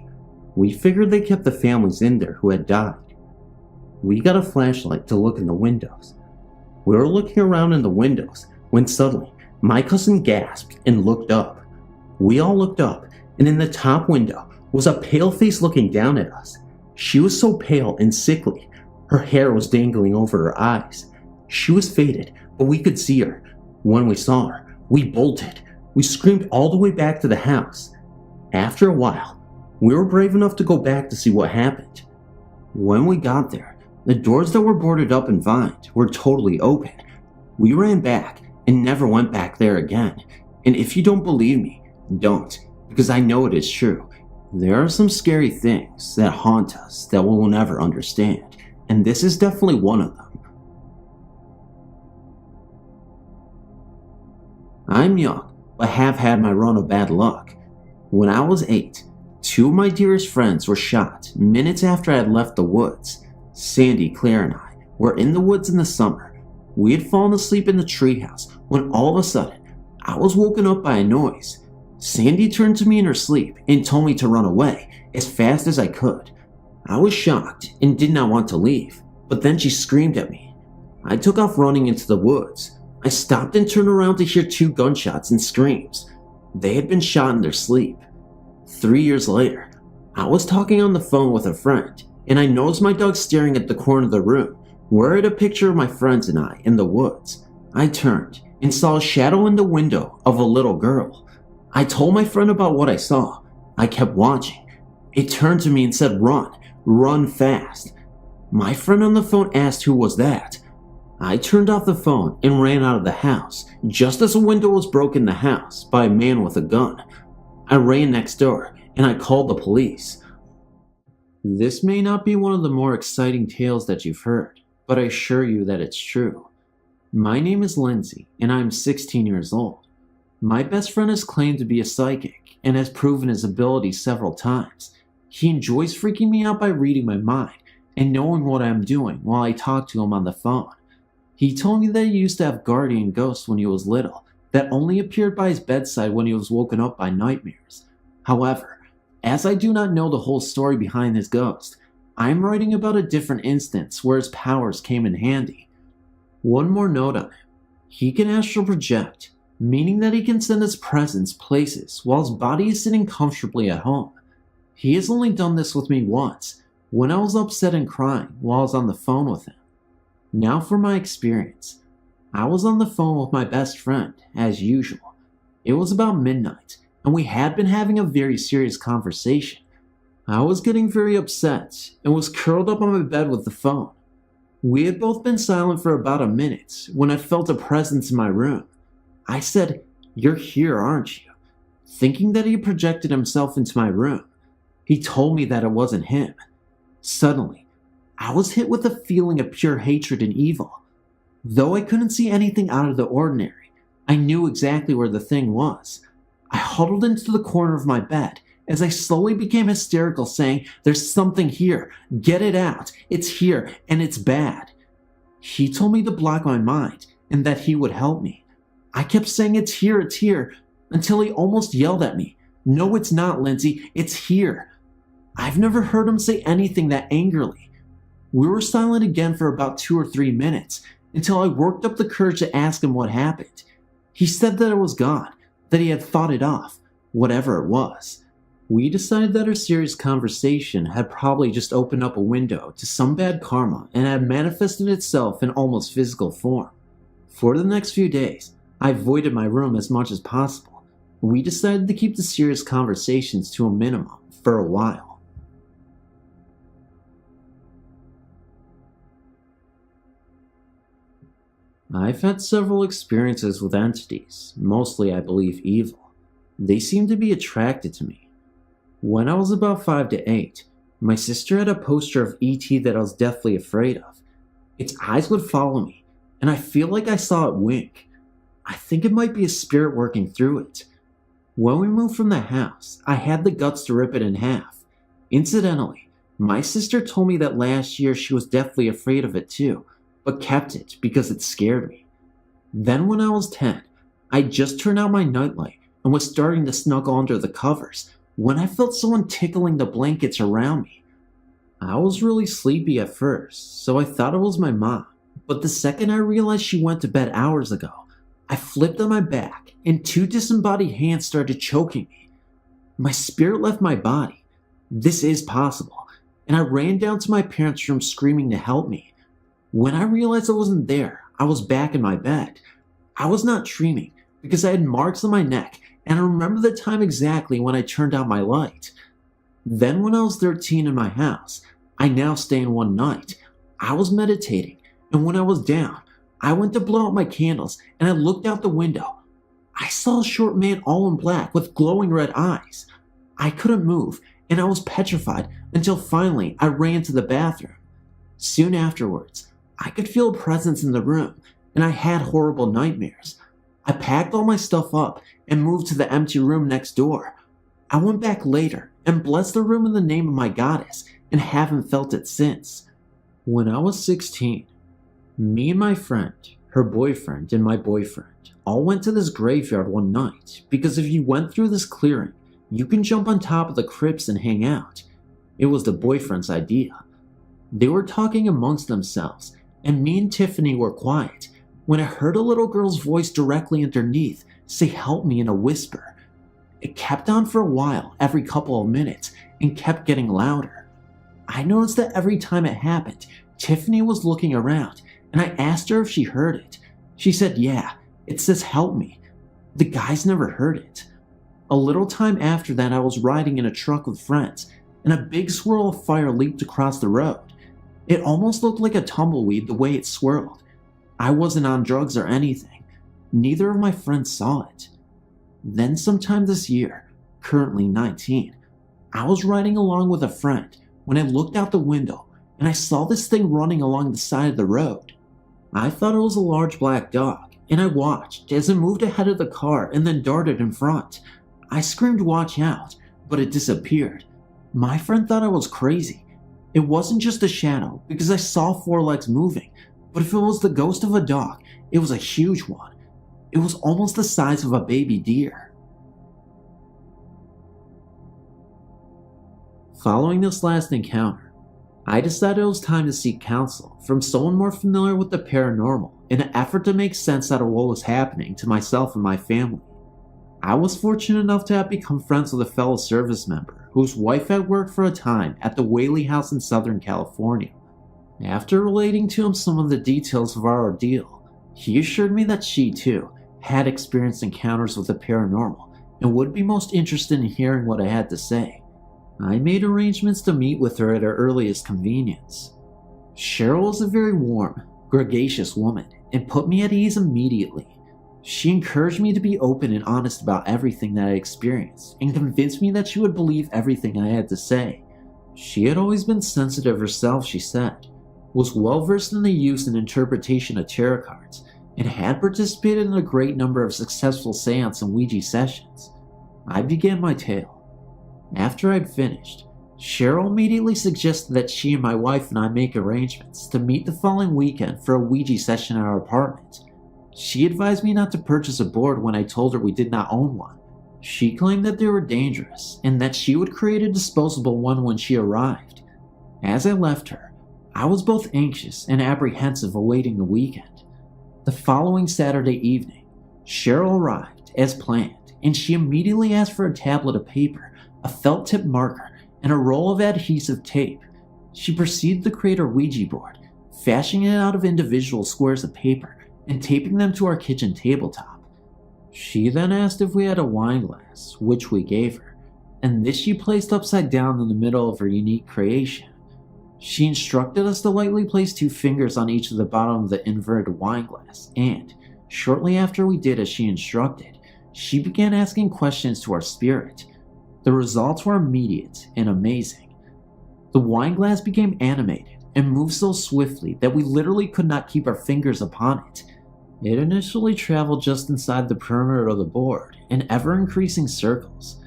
We figured they kept the families in there who had died. We got a flashlight to look in the windows. We were looking around in the windows when suddenly my cousin gasped and looked up. We all looked up, and in the top window was a pale face looking down at us. She was so pale and sickly, her hair was dangling over her eyes. She was faded, but we could see her. When we saw her, we bolted. We screamed all the way back to the house. After a while, we were brave enough to go back to see what happened. When we got there, the doors that were boarded up and vined were totally open. We ran back and never went back there again. And if you don't believe me, don't, because I know it is true. There are some scary things that haunt us that we will never understand, and this is definitely one of them. I'm young, but have had my run of bad luck. When I was 8, 2 of my dearest friends were shot minutes after I had left the woods. Sandy, Claire, and I were in the woods in the summer. We had fallen asleep in the treehouse when all of a sudden, I was woken up by a noise. Sandy turned to me in her sleep and told me to run away as fast as I could. I was shocked and did not want to leave, but then she screamed at me. I took off running into the woods. I stopped and turned around to hear 2 gunshots and screams. They had been shot in their sleep. 3 years later, I was talking on the phone with a friend, and I noticed my dog staring at the corner of the room, where I had a picture of my friends and I in the woods. I turned and saw a shadow in the window of a little girl. I told my friend about what I saw. I kept watching. It turned to me and said, "Run, run fast." My friend on the phone asked who was that. I turned off the phone and ran out of the house just as a window was broken in the house by a man with a gun. I ran next door and I called the police. This may not be one of the more exciting tales that you've heard, but I assure you that it's true. My name is Lindsay and I'm 16 years old. My best friend has claimed to be a psychic and has proven his ability several times. He enjoys freaking me out by reading my mind and knowing what I'm doing while I talk to him on the phone. He told me that he used to have guardian ghosts when he was little that only appeared by his bedside when he was woken up by nightmares. However, as I do not know the whole story behind his ghost, I am writing about a different instance where his powers came in handy. One more note on him. He can astral project, meaning that he can send his presence places while his body is sitting comfortably at home. He has only done this with me once, when I was upset and crying while I was on the phone with him. Now for my experience. I was on the phone with my best friend, as usual. It was about midnight, and we had been having a very serious conversation. I was getting very upset, and was curled up on my bed with the phone. We had both been silent for about a minute, when I felt a presence in my room. I said, "You're here, aren't you?" Thinking that he projected himself into my room. He told me that it wasn't him. Suddenly, I was hit with a feeling of pure hatred and evil. Though I couldn't see anything out of the ordinary, I knew exactly where the thing was. I huddled into the corner of my bed as I slowly became hysterical, saying, "There's something here. Get it out. It's here, and it's bad." He told me to block my mind and that he would help me. I kept saying, it's here, until he almost yelled at me. "No, it's not, Lindsay. It's here." I've never heard him say anything that angrily. We were silent again for about 2 or 3 minutes, until I worked up the courage to ask him what happened. He said that it was gone, that he had fought it off, whatever it was. We decided that our serious conversation had probably just opened up a window to some bad karma and had manifested itself in almost physical form. For the next few days, I avoided my room as much as possible. We decided to keep the serious conversations to a minimum for a while. I've had several experiences with entities, mostly I believe evil. They seem to be attracted to me. When I was about 5 to 8, my sister had a poster of E.T. that I was deathly afraid of. Its eyes would follow me, and I feel like I saw it wink. I think it might be a spirit working through it. When we moved from the house, I had the guts to rip it in half. Incidentally, my sister told me that last year she was deathly afraid of it too, but kept it because it scared me. Then when I was 10, I just turned out my nightlight and was starting to snuggle under the covers when I felt someone tickling the blankets around me. I was really sleepy at first, so I thought it was my mom, but the second I realized she went to bed hours ago, I flipped on my back and 2 disembodied hands started choking me. My spirit left my body. This is possible, and I ran down to my parents' room screaming to help me. When I realized I wasn't there, I was back in my bed. I was not dreaming because I had marks on my neck, and I remember the time exactly when I turned out my light. Then when I was 13 in my house, I now stay in one night, I was meditating, and when I was down, I went to blow out my candles and I looked out the window. I saw a short man all in black with glowing red eyes. I couldn't move, and I was petrified until finally I ran to the bathroom. Soon afterwards, I could feel a presence in the room, and I had horrible nightmares. I packed all my stuff up and moved to the empty room next door. I went back later and blessed the room in the name of my goddess and haven't felt it since. When I was 16, me and my friend, her boyfriend, and my boyfriend all went to this graveyard one night because if you went through this clearing, you can jump on top of the crypts and hang out. It was the boyfriend's idea. They were talking amongst themselves, and me and Tiffany were quiet when I heard a little girl's voice directly underneath say "help me" in a whisper. It kept on for a while, every couple of minutes, and kept getting louder. I noticed that every time it happened, Tiffany was looking around, and I asked her if she heard it. She said, "Yeah, it says help me." The guys never heard it. A little time after that, I was riding in a truck with friends, and a big swirl of fire leaped across the road. It almost looked like a tumbleweed the way it swirled. I wasn't on drugs or anything. Neither of my friends saw it. Then sometime this year, currently 19, I was riding along with a friend when I looked out the window and I saw this thing running along the side of the road. I thought it was a large black dog, and I watched as it moved ahead of the car and then darted in front. I screamed, "Watch out," but it disappeared. My friend thought I was crazy. It wasn't just a shadow because I saw four legs moving, but if it was the ghost of a dog, it was a huge one. It was almost the size of a baby deer. Following this last encounter, I decided it was time to seek counsel from someone more familiar with the paranormal in an effort to make sense out of what was happening to myself and my family. I was fortunate enough to have become friends with a fellow service member whose wife had worked for a time at the Whaley House in Southern California. After relating to him some of the details of our ordeal, he assured me that she too had experienced encounters with the paranormal and would be most interested in hearing what I had to say. I made arrangements to meet with her at her earliest convenience. Cheryl was a very warm, gregarious woman and put me at ease immediately. She encouraged me to be open and honest about everything that I experienced and convinced me that she would believe everything I had to say. She had always been sensitive herself, she said, was well versed in the use and interpretation of tarot cards, and had participated in a great number of successful seance and Ouija sessions. I began my tale. After I'd finished, Cheryl immediately suggested that she and my wife and I make arrangements to meet the following weekend for a Ouija session at our apartment. She advised me not to purchase a board when I told her we did not own one. She claimed that they were dangerous and that she would create a disposable one when she arrived. As I left her, I was both anxious and apprehensive awaiting the weekend. The following Saturday evening, Cheryl arrived as planned, and she immediately asked for a tablet of paper, a felt tip marker, and a roll of adhesive tape. She proceeded to create a Ouija board, fashioning it out of individual squares of paper and taping them to our kitchen tabletop. She then asked if we had a wine glass, which we gave her, and this she placed upside down in the middle of her unique creation. She instructed us to lightly place 2 fingers on each of the bottom of the inverted wine glass, and shortly after we did as she instructed, she began asking questions to our spirit. The results were immediate and amazing. The wine glass became animated and moved so swiftly that we literally could not keep our fingers upon it. It initially traveled just inside the perimeter of the board in ever-increasing circles.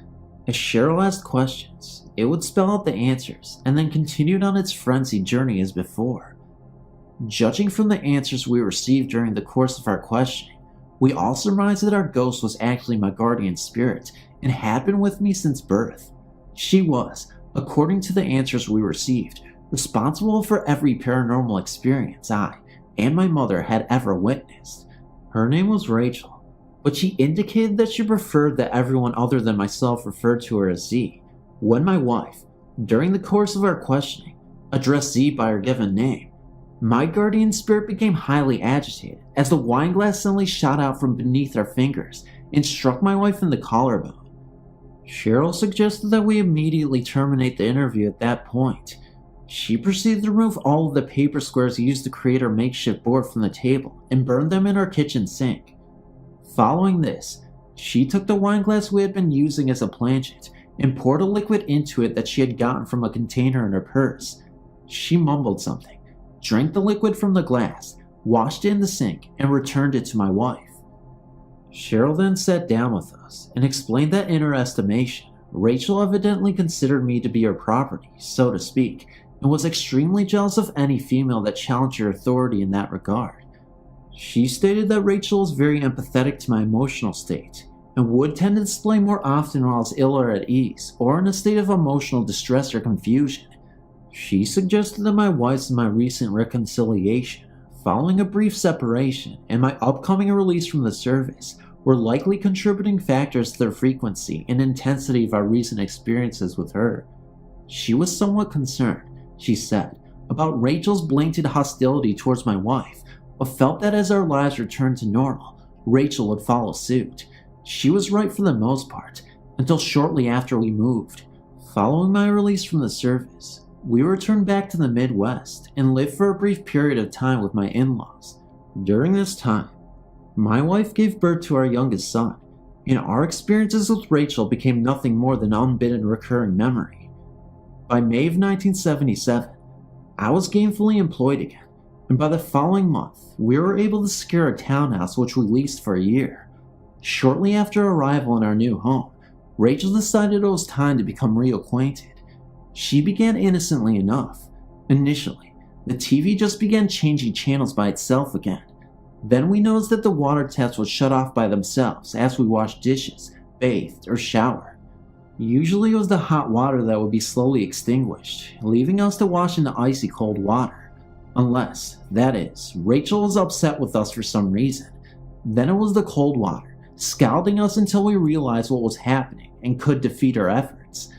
As Cheryl asked questions, it would spell out the answers and then continued on its frenzied journey as before. Judging from the answers we received during the course of our questioning, we all surmised that our ghost was actually my guardian spirit and had been with me since birth. She was, according to the answers we received, responsible for every paranormal experience I and my mother had ever witnessed. Her name was Rachel, but she indicated that she preferred that everyone other than myself referred to her as Z. When my wife, during the course of our questioning, addressed Z by her given name, my guardian spirit became highly agitated as the wine glass suddenly shot out from beneath our fingers and struck my wife in the collarbone. Cheryl suggested that we immediately terminate the interview at that point. She proceeded to remove all of the paper squares used to create our makeshift board from the table and burned them in our kitchen sink. Following this, she took the wine glass we had been using as a planchet and poured a liquid into it that she had gotten from a container in her purse. She mumbled something, drank the liquid from the glass, washed it in the sink, and returned it to my wife. Cheryl then sat down with us and explained that in her estimation, Rachel evidently considered me to be her property, so to speak, and was extremely jealous of any female that challenged her authority in that regard. She stated that Rachel was very empathetic to my emotional state and would tend to display more often while I was ill or at ease, or in a state of emotional distress or confusion. She suggested that my wife's and my recent reconciliation, following a brief separation, and my upcoming release from the service were likely contributing factors to the frequency and intensity of our recent experiences with her. She was somewhat concerned, she said, about Rachel's blatant hostility towards my wife, but felt that as our lives returned to normal, Rachel would follow suit. She was right for the most part, until shortly after we moved. Following my release from the service, we returned back to the Midwest and lived for a brief period of time with my in-laws. During this time, my wife gave birth to our youngest son, and our experiences with Rachel became nothing more than unbidden recurring memory. By May of 1977, I was gainfully employed again, and by the following month, we were able to secure a townhouse which we leased for a year. Shortly after arrival in our new home, Rachel decided it was time to become reacquainted. She began innocently enough. Initially, the TV just began changing channels by itself again. Then we noticed that the water taps would shut off by themselves as we washed dishes, bathed, or showered. Usually it was the hot water that would be slowly extinguished, leaving us to wash in the icy cold water. Unless, that is, Rachel was upset with us for some reason. Then it was the cold water, scalding us until we realized what was happening and could defeat our efforts.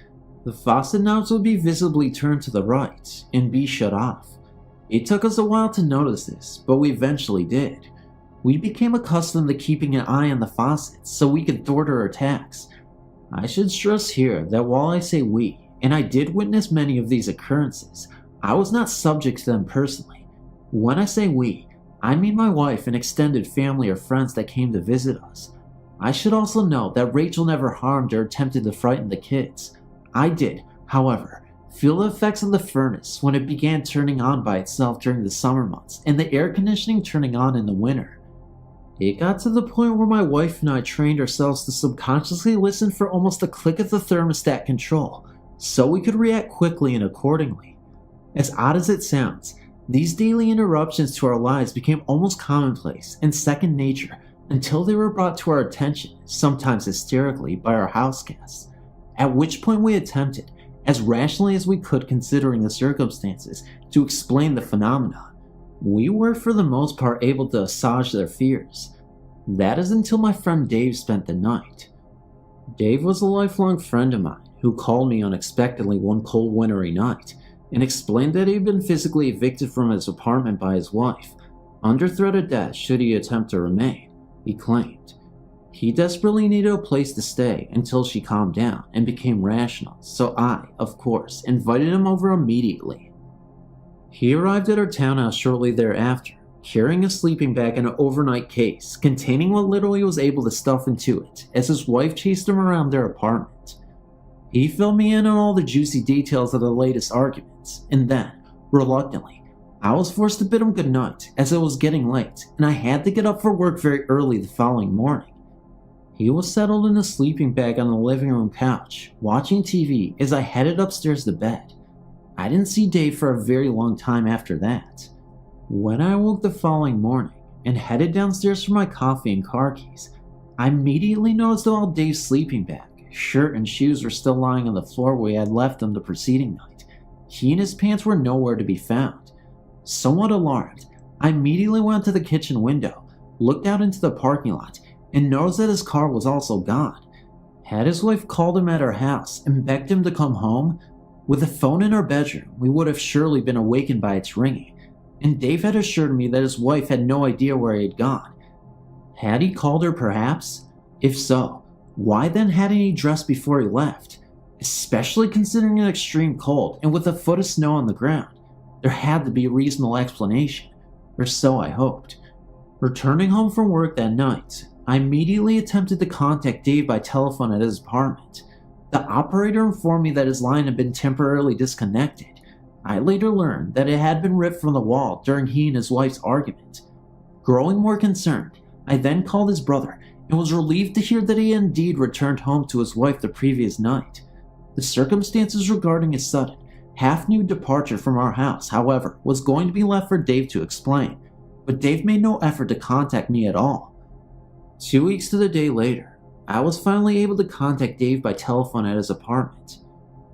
The faucet knobs would be visibly turned to the right and be shut off. It took us a while to notice this, but we eventually did. We became accustomed to keeping an eye on the faucets so we could thwart her attacks. I should stress here that while I say we, and I did witness many of these occurrences, I was not subject to them personally. When I say we, I mean my wife and extended family or friends that came to visit us. I should also note that Rachel never harmed or attempted to frighten the kids. I did, however, feel the effects of the furnace when it began turning on by itself during the summer months and the air conditioning turning on in the winter. It got to the point where my wife and I trained ourselves to subconsciously listen for almost a click of the thermostat control, so we could react quickly and accordingly. As odd as it sounds, these daily interruptions to our lives became almost commonplace and second nature until they were brought to our attention, sometimes hysterically, by our house guests. At which point we attempted, as rationally as we could considering the circumstances, to explain the phenomena. We were for the most part able to assuage their fears. That is until my friend Dave spent the night. Dave was a lifelong friend of mine who called me unexpectedly one cold wintry night and explained that he had been physically evicted from his apartment by his wife, under threat of death should he attempt to remain, he claimed. He desperately needed a place to stay until she calmed down and became rational, so I, of course, invited him over immediately. He arrived at our townhouse shortly thereafter, carrying a sleeping bag and an overnight case containing what little he was able to stuff into it as his wife chased him around their apartment. He filled me in on all the juicy details of the latest arguments, and then, reluctantly, I was forced to bid him goodnight as it was getting late and I had to get up for work very early the following morning. He was settled in a sleeping bag on the living room couch, watching TV as I headed upstairs to bed. I didn't see Dave for a very long time after that. When I woke the following morning and headed downstairs for my coffee and car keys, I immediately noticed that while Dave's sleeping bag, shirt, and shoes were still lying on the floor where he had left them the preceding night, he and his pants were nowhere to be found. Somewhat alarmed, I immediately went to the kitchen window, looked out into the parking lot, and noticed that his car was also gone. Had his wife called him at her house and begged him to come home, with the phone in our bedroom, we would have surely been awakened by its ringing, and Dave had assured me that his wife had no idea where he had gone. Had he called her perhaps? If so, why then hadn't he dressed before he left? Especially considering an extreme cold and with a foot of snow on the ground, there had to be a reasonable explanation, or so I hoped. Returning home from work that night, I immediately attempted to contact Dave by telephone at his apartment. The operator informed me that his line had been temporarily disconnected. I later learned that it had been ripped from the wall during he and his wife's argument. Growing more concerned, I then called his brother and was relieved to hear that he had indeed returned home to his wife the previous night. The circumstances regarding his sudden, half-nude departure from our house, however, was going to be left for Dave to explain, but Dave made no effort to contact me at all. 2 weeks to the day later, I was finally able to contact Dave by telephone at his apartment.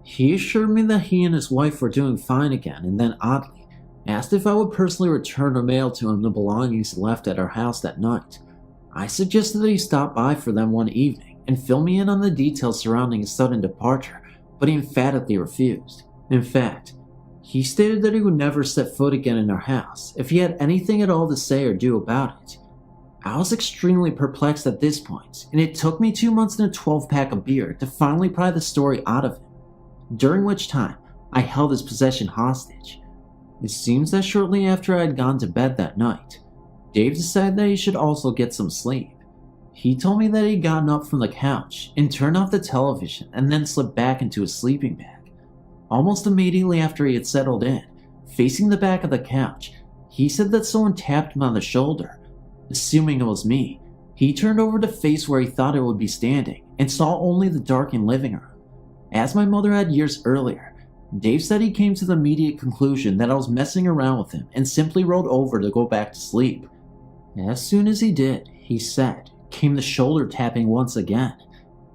He assured me that he and his wife were doing fine again and then oddly asked if I would personally return or mail to him the belongings left at our house that night. I suggested that he stop by for them one evening and fill me in on the details surrounding his sudden departure, but he emphatically refused. In fact, he stated that he would never set foot again in our house if he had anything at all to say or do about it. I was extremely perplexed at this point, and it took me 2 months and a 12-pack of beer to finally pry the story out of him, during which time I held his possession hostage. It seems that shortly after I had gone to bed that night, Dave decided that he should also get some sleep. He told me that he'd gotten up from the couch and turned off the television and then slipped back into his sleeping bag. Almost immediately after he had settled in, facing the back of the couch, he said that someone tapped him on the shoulder. Assuming it was me, he turned over to face where he thought it would be standing and saw only the darkened living room. As my mother had years earlier, Dave said he came to the immediate conclusion that I was messing around with him and simply rolled over to go back to sleep. As soon as he did, he said, came the shoulder tapping once again.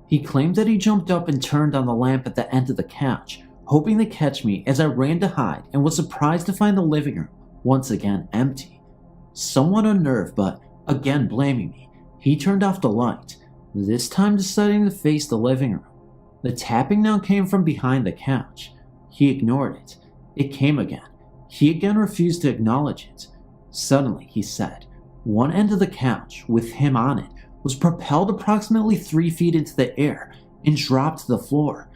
He claimed that he jumped up and turned on the lamp at the end of the couch, hoping to catch me as I ran to hide, and was surprised to find the living room once again empty. Somewhat unnerved, but again blaming me, he turned off the light, this time deciding to face the living room. The tapping now came from behind the couch. He ignored it. It came again. He again refused to acknowledge it. Suddenly, he said, one end of the couch, with him on it, was propelled approximately 3 feet into the air and dropped to the floor.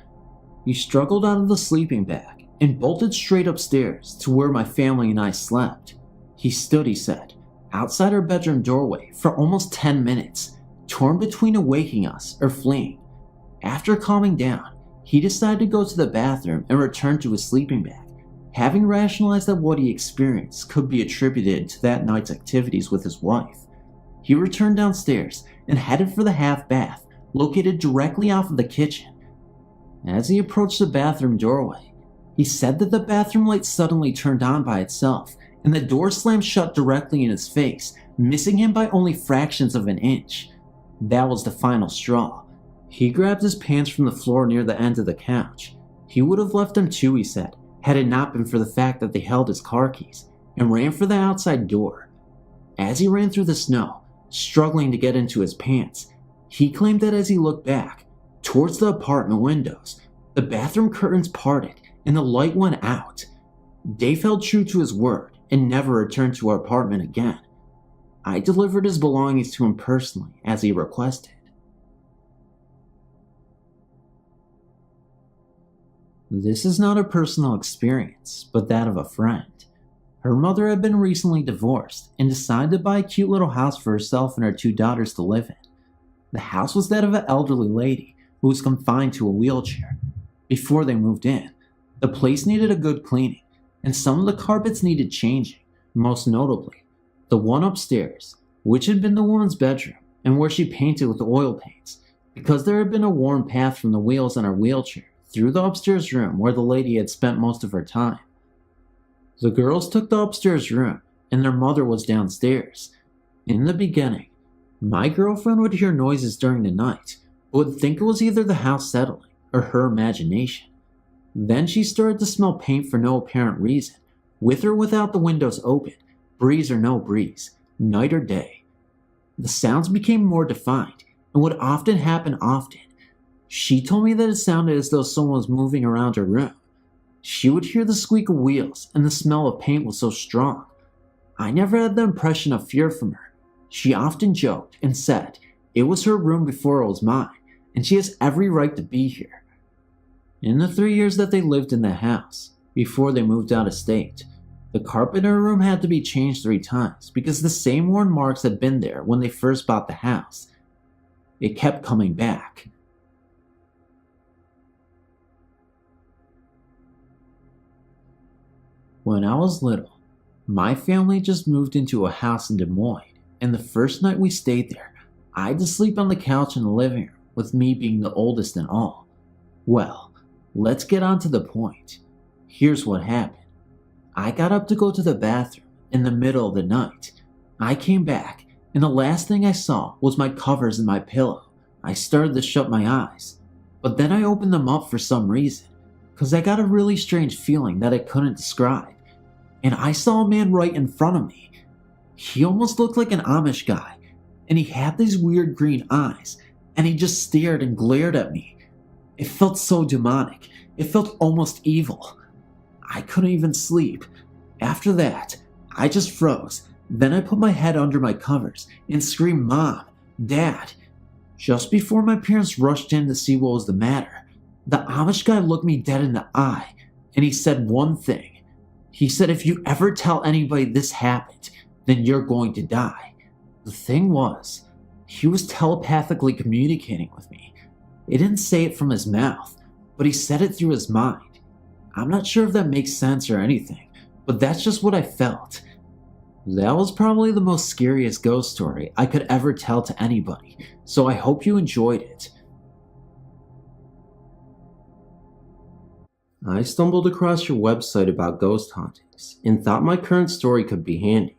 He struggled out of the sleeping bag and bolted straight upstairs to where my family and I slept. He stood, he said, outside our bedroom doorway for almost 10 minutes, torn between awaking us or fleeing. After calming down, he decided to go to the bathroom and return to his sleeping bag, having rationalized that what he experienced could be attributed to that night's activities with his wife. He returned downstairs and headed for the half bath, located directly off of the kitchen. As he approached the bathroom doorway, he said that the bathroom light suddenly turned on by itself and the door slammed shut directly in his face, missing him by only fractions of an inch. That was the final straw. He grabbed his pants from the floor near the end of the couch. He would have left them too, he said, had it not been for the fact that they held his car keys, and ran for the outside door. As he ran through the snow, struggling to get into his pants, he claimed that as he looked back, towards the apartment windows, the bathroom curtains parted and the light went out. Dave held true to his word and never returned to our apartment again. I delivered his belongings to him personally as he requested. This is not a personal experience, but that of a friend. Her mother had been recently divorced and decided to buy a cute little house for herself and her 2 daughters to live in. The house was that of an elderly lady who was confined to a wheelchair. Before they moved in, the place needed a good cleaning, and some of the carpets needed changing, most notably the one upstairs, which had been the woman's bedroom and where she painted with oil paints, because there had been a worn path from the wheels on her wheelchair through the upstairs room where the lady had spent most of her time. The girls took the upstairs room, and their mother was downstairs. In the beginning, my girlfriend would hear noises during the night, but would think it was either the house settling or her imagination. Then she started to smell paint for no apparent reason, with or without the windows open, breeze or no breeze, night or day. The sounds became more defined and would often happen often. She told me that it sounded as though someone was moving around her room. She would hear the squeak of wheels, and the smell of paint was so strong. I never had the impression of fear from her. She often joked and said it was her room before it was mine, and she has every right to be here. In the 3 years that they lived in the house, before they moved out of state, the carpet in her room had to be changed 3 times because the same worn marks had been there when they first bought the house. It kept coming back. When I was little, my family just moved into a house in Des Moines, and the first night we stayed there, I had to sleep on the couch in the living room, with me being the oldest and all. Well, let's get on to the point. Here's what happened. I got up to go to the bathroom in the middle of the night. I came back, and the last thing I saw was my covers and my pillow. I started to shut my eyes, but then I opened them up for some reason, because I got a really strange feeling that I couldn't describe. And I saw a man right in front of me. He almost looked like an Amish guy, and he had these weird green eyes, and he just stared and glared at me. It felt so demonic. It felt almost evil. I couldn't even sleep. After that, I just froze. Then I put my head under my covers and screamed, "Mom, Dad." Just before my parents rushed in to see what was the matter, the Amish guy looked me dead in the eye, and he said one thing. He said, "If you ever tell anybody this happened, then you're going to die. The thing was, he was telepathically communicating with me. He didn't say it from his mouth, but he said it through his mind. I'm not sure if that makes sense or anything, but that's just what I felt. That was probably the most scariest ghost story I could ever tell to anybody, so I hope you enjoyed it. I stumbled across your website about ghost hauntings and thought my current story could be handy.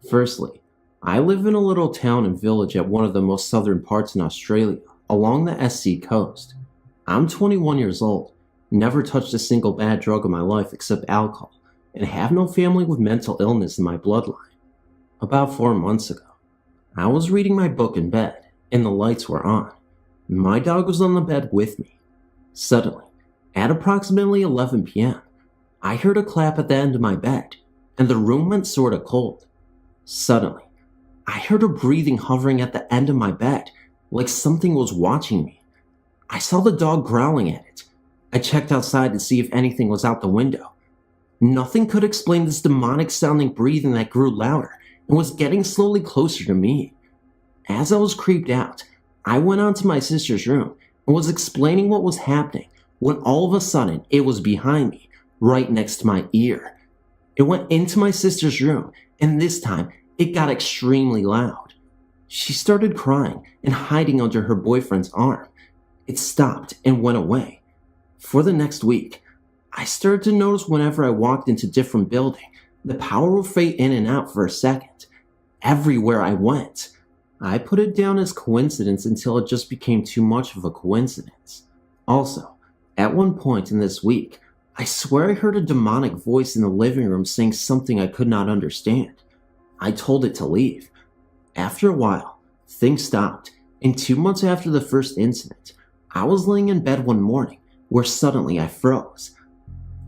Firstly, I live in a little town and village at one of the most southern parts in Australia, along the SC coast. I'm 21 years old, never touched a single bad drug in my life except alcohol, and have no family with mental illness in my bloodline. About 4 months ago, I was reading my book in bed, and the lights were on. My dog was on the bed with me. Suddenly, at approximately 11 p.m., I heard a clap at the end of my bed, and the room went sorta cold. Suddenly, I heard a breathing hovering at the end of my bed, like something was watching me. I saw the dog growling at it. I checked outside to see if anything was out the window. Nothing could explain this demonic-sounding breathing that grew louder and was getting slowly closer to me. As I was creeped out, I went on to my sister's room and was explaining what was happening when all of a sudden it was behind me, right next to my ear. It went into my sister's room, and this time it got extremely loud. She started crying and hiding under her boyfriend's arm. It stopped and went away. For the next week, I started to notice whenever I walked into different buildings, the power would fade in and out for a second. Everywhere I went. I put it down as coincidence until it just became too much of a coincidence. Also, at one point in this week, I swear I heard a demonic voice in the living room saying something I could not understand. I told it to leave. After a while, things stopped, and 2 months after the first incident, I was laying in bed one morning where suddenly I froze.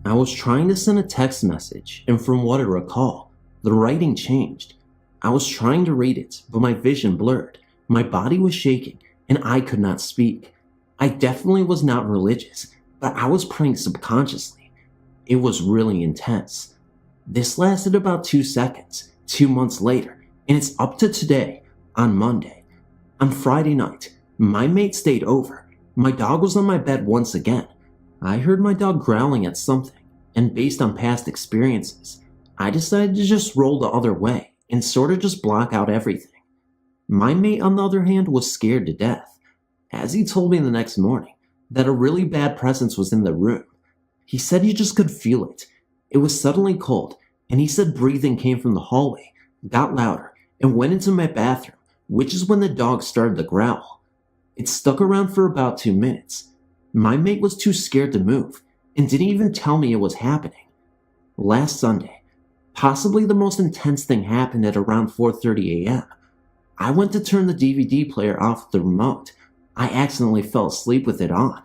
I was trying to send a text message, and from what I recall, the writing changed. I was trying to read it, but my vision blurred, my body was shaking, and I could not speak. I definitely was not religious, but I was praying subconsciously. It was really intense. This lasted about 2 seconds, 2 months later, and it's up to today, on Monday. On Friday night, my mate stayed over. My dog was on my bed once again. I heard my dog growling at something, and based on past experiences, I decided to just roll the other way and sort of just block out everything. My mate, on the other hand, was scared to death, as he told me the next morning that a really bad presence was in the room. He said he just could feel it. It was suddenly cold, and he said breathing came from the hallway, got louder, and went into my bathroom, which is when the dog started to growl. It stuck around for about 2 minutes. My mate was too scared to move, and didn't even tell me it was happening. Last Sunday, possibly the most intense thing happened at around 4:30 a.m. I went to turn the DVD player off with the remote. I accidentally fell asleep with it on,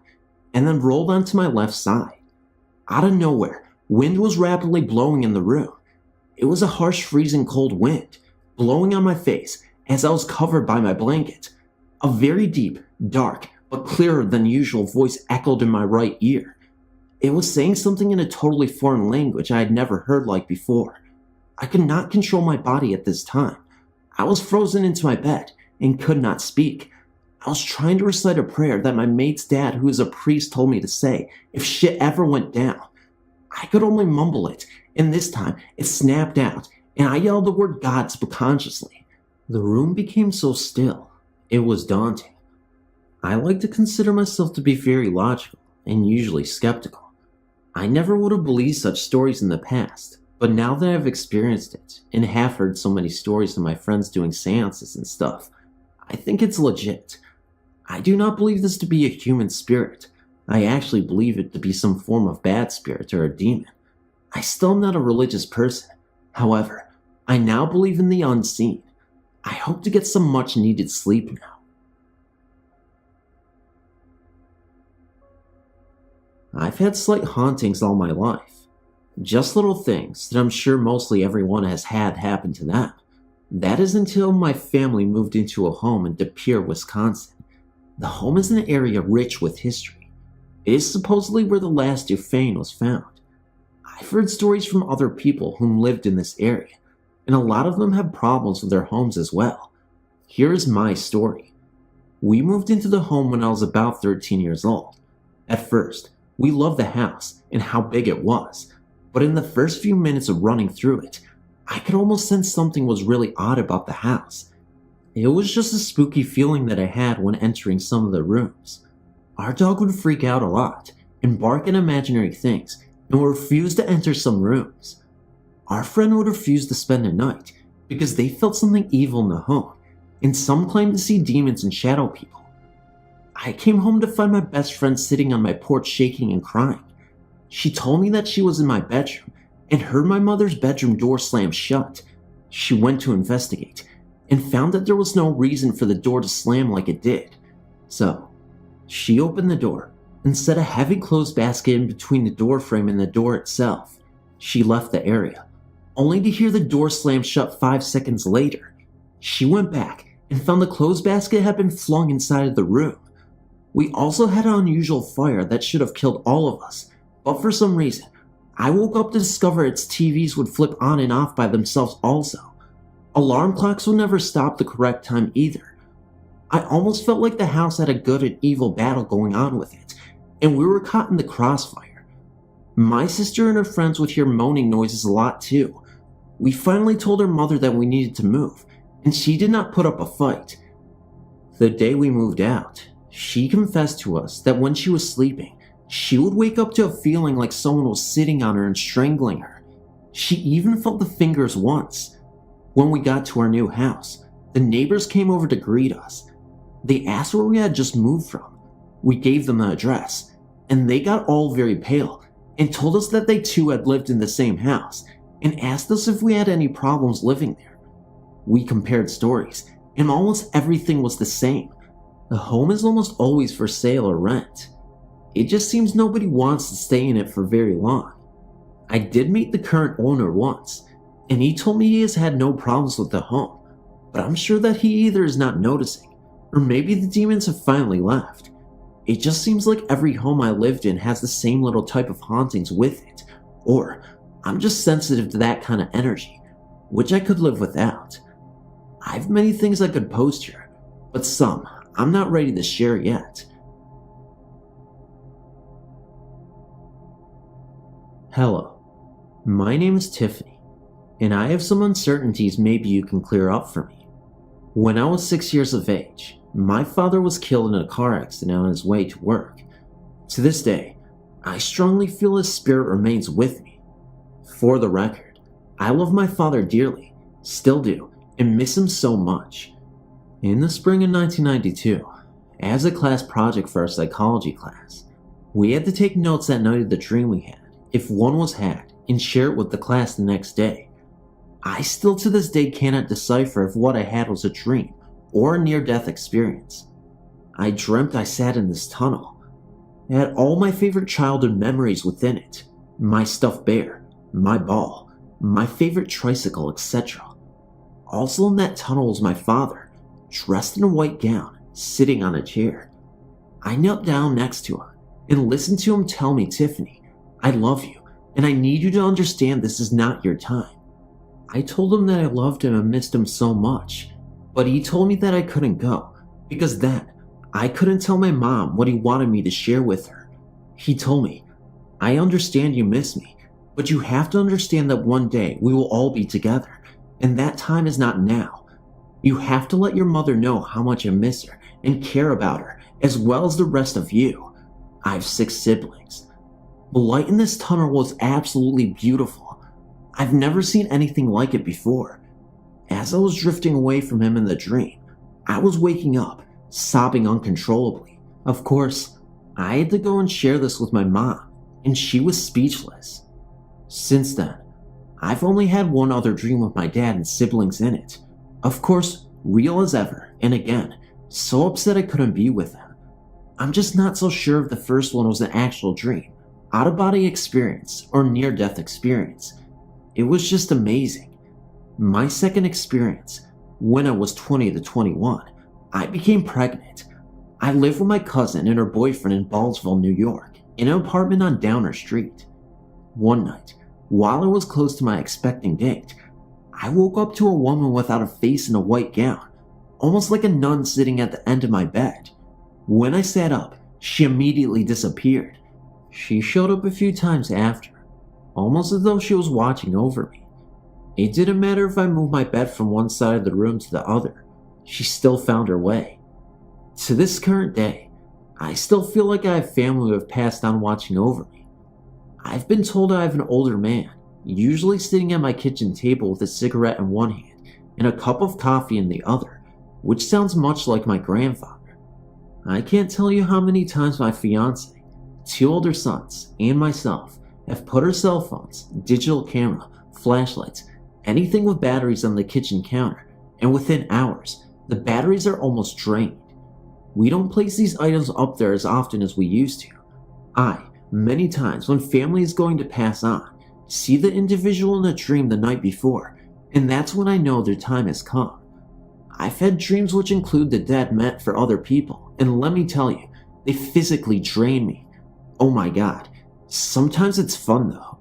and then rolled onto my left side. Out of nowhere, wind was rapidly blowing in the room. It was a harsh, freezing cold wind, blowing on my face as I was covered by my blanket. A very deep, dark, but clearer than usual voice echoed in my right ear. It was saying something in a totally foreign language I had never heard like before. I could not control my body at this time. I was frozen into my bed and could not speak. I was trying to recite a prayer that my mate's dad, who is a priest, told me to say if shit ever went down. I could only mumble it, and this time it snapped out, and I yelled the word God subconsciously. The room became so still. It was daunting. I like to consider myself to be very logical and usually skeptical. I never would have believed such stories in the past, but now that I've experienced it and have heard so many stories of my friends doing seances and stuff, I think it's legit. I do not believe this to be a human spirit. I actually believe it to be some form of bad spirit or a demon. I still am not a religious person. However, I now believe in the unseen. I hope to get some much needed sleep now. I've had slight hauntings all my life. Just little things that I'm sure mostly everyone has had happen to them. That is until my family moved into a home in De Pere, Wisconsin. The home is an area rich with history. It is supposedly where the last Dufresne was found. I've heard stories from other people whom lived in this area. and a lot of them have problems with their homes as well. Here is my story. We moved into the home when I was about 13 years old. At first, we loved the house and how big it was, but in the first few minutes of running through it, I could almost sense something was really odd about the house. It was just a spooky feeling that I had when entering some of the rooms. Our dog would freak out a lot and bark at imaginary things and would refuse to enter some rooms. Our friend would refuse to spend the night because they felt something evil in the home, and some claimed to see demons and shadow people. I came home to find my best friend sitting on my porch shaking and crying. She told me that she was in my bedroom and heard my mother's bedroom door slam shut. She went to investigate and found that there was no reason for the door to slam like it did. So, she opened the door and set a heavy clothes basket in between the door frame and the door itself. She left the area, only to hear the door slam shut 5 seconds later. She went back and found the clothes basket had been flung inside of the room. We also had an unusual fire that should have killed all of us, but for some reason, I woke up to discover its TVs would flip on and off by themselves also. Alarm clocks would never stop the correct time either. I almost felt like the house had a good and evil battle going on with it, and we were caught in the crossfire. My sister and her friends would hear moaning noises a lot too. We finally told her mother that we needed to move, and she did not put up a fight. The day we moved out, she confessed to us that when she was sleeping, she would wake up to a feeling like someone was sitting on her and strangling her. She even felt the fingers once. When we got to our new house, the neighbors came over to greet us. They asked where we had just moved from. We gave them the address, and they got all very pale and told us that they too had lived in the same house and asked us if we had any problems living there. We compared stories, and almost everything was the same. The home is almost always for sale or rent. It just seems nobody wants to stay in it for very long. I did meet the current owner once, and he told me he has had no problems with the home, but I'm sure that he either is not noticing, or maybe the demons have finally left. It just seems like every home I lived in has the same little type of hauntings with it, or I'm just sensitive to that kind of energy, which I could live without. I have many things I could post here, but some I'm not ready to share yet. Hello, my name is Tiffany, and I have some uncertainties maybe you can clear up for me. When I was 6 years of age, my father was killed in a car accident on his way to work. To this day, I strongly feel his spirit remains with me. For the record, I love my father dearly, still do, and miss him so much. In the spring of 1992, as a class project for our psychology class, we had to take notes that night of the dream we had, if one was had, and share it with the class the next day. I still to this day cannot decipher if what I had was a dream or a near-death experience. I dreamt I sat in this tunnel. It had all my favorite childhood memories within it, my stuffed bear, my ball, my favorite tricycle, etc. Also in that tunnel was my father, dressed in a white gown, sitting on a chair. I knelt down next to him and listened to him tell me, "Tiffany, I love you, and I need you to understand this is not your time." I told him that I loved him and missed him so much, but he told me that I couldn't go, because then I couldn't tell my mom what he wanted me to share with her. He told me, "I understand you miss me, but you have to understand that one day we will all be together, and that time is not now. You have to let your mother know how much I miss her and care about her, as well as the rest of you. I have 6 siblings. The light in this tunnel was absolutely beautiful. I've never seen anything like it before. As I was drifting away from him in the dream, I was waking up, sobbing uncontrollably. Of course, I had to go and share this with my mom, and she was speechless. Since then, I've only had one other dream with my dad and siblings in it. Of course, real as ever, and again, so upset I couldn't be with him. I'm just not so sure if the first one was an actual dream, out-of-body experience, or near-death experience. It was just amazing. My second experience, when I was 20 to 21, I became pregnant. I lived with my cousin and her boyfriend in Ballsville, New York, in an apartment on Downer Street. One night, while I was close to my expecting date, I woke up to a woman without a face in a white gown, almost like a nun sitting at the end of my bed. When I sat up, she immediately disappeared. She showed up a few times after, almost as though she was watching over me. It didn't matter if I moved my bed from one side of the room to the other, she still found her way. To this current day, I still feel like I have family who have passed on watching over me. I've been told I have an older man, usually sitting at my kitchen table with a cigarette in one hand and a cup of coffee in the other, which sounds much like my grandfather. I can't tell you how many times my fiance, 2 older sons, and myself have put our cell phones, digital camera, flashlights, anything with batteries on the kitchen counter, and within hours, the batteries are almost drained. We don't place these items up there as often as we used to. Many times when family is going to pass on, see the individual in a dream the night before, and that's when I know their time has come. I've had dreams which include the dead meant for other people, and let me tell you, they physically drain me. Oh my god. Sometimes it's fun though.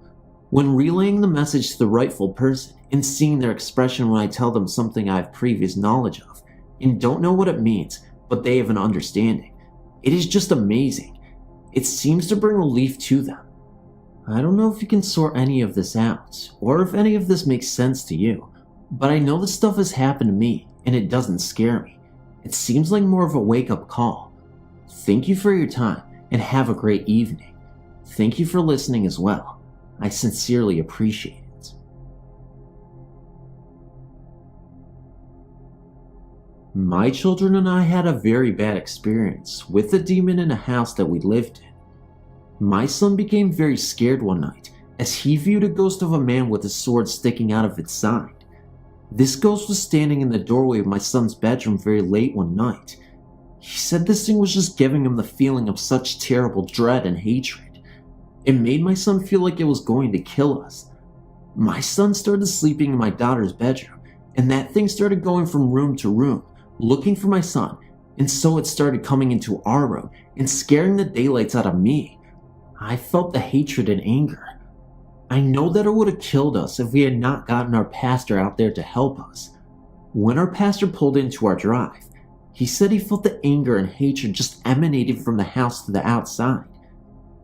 When relaying the message to the rightful person and seeing their expression when I tell them something I have previous knowledge of and don't know what it means, but they have an understanding. It is just amazing. It seems to bring relief to them. I don't know if you can sort any of this out, or if any of this makes sense to you, but I know this stuff has happened to me, and it doesn't scare me. It seems like more of a wake-up call. Thank you for your time, and have a great evening. Thank you for listening as well. I sincerely appreciate it. My children and I had a very bad experience with the demon in a house that we lived in. My son became very scared one night as he viewed a ghost of a man with a sword sticking out of its side. This ghost was standing in the doorway of my son's bedroom very late one night. He said this thing was just giving him the feeling of such terrible dread and hatred. It made my son feel like it was going to kill us. My son started sleeping in my daughter's bedroom, and that thing started going from room to room, looking for my son, and so it started coming into our room and scaring the daylights out of me. I felt the hatred and anger. I know that it would have killed us if we had not gotten our pastor out there to help us. When our pastor pulled into our drive, he said he felt the anger and hatred just emanating from the house to the outside.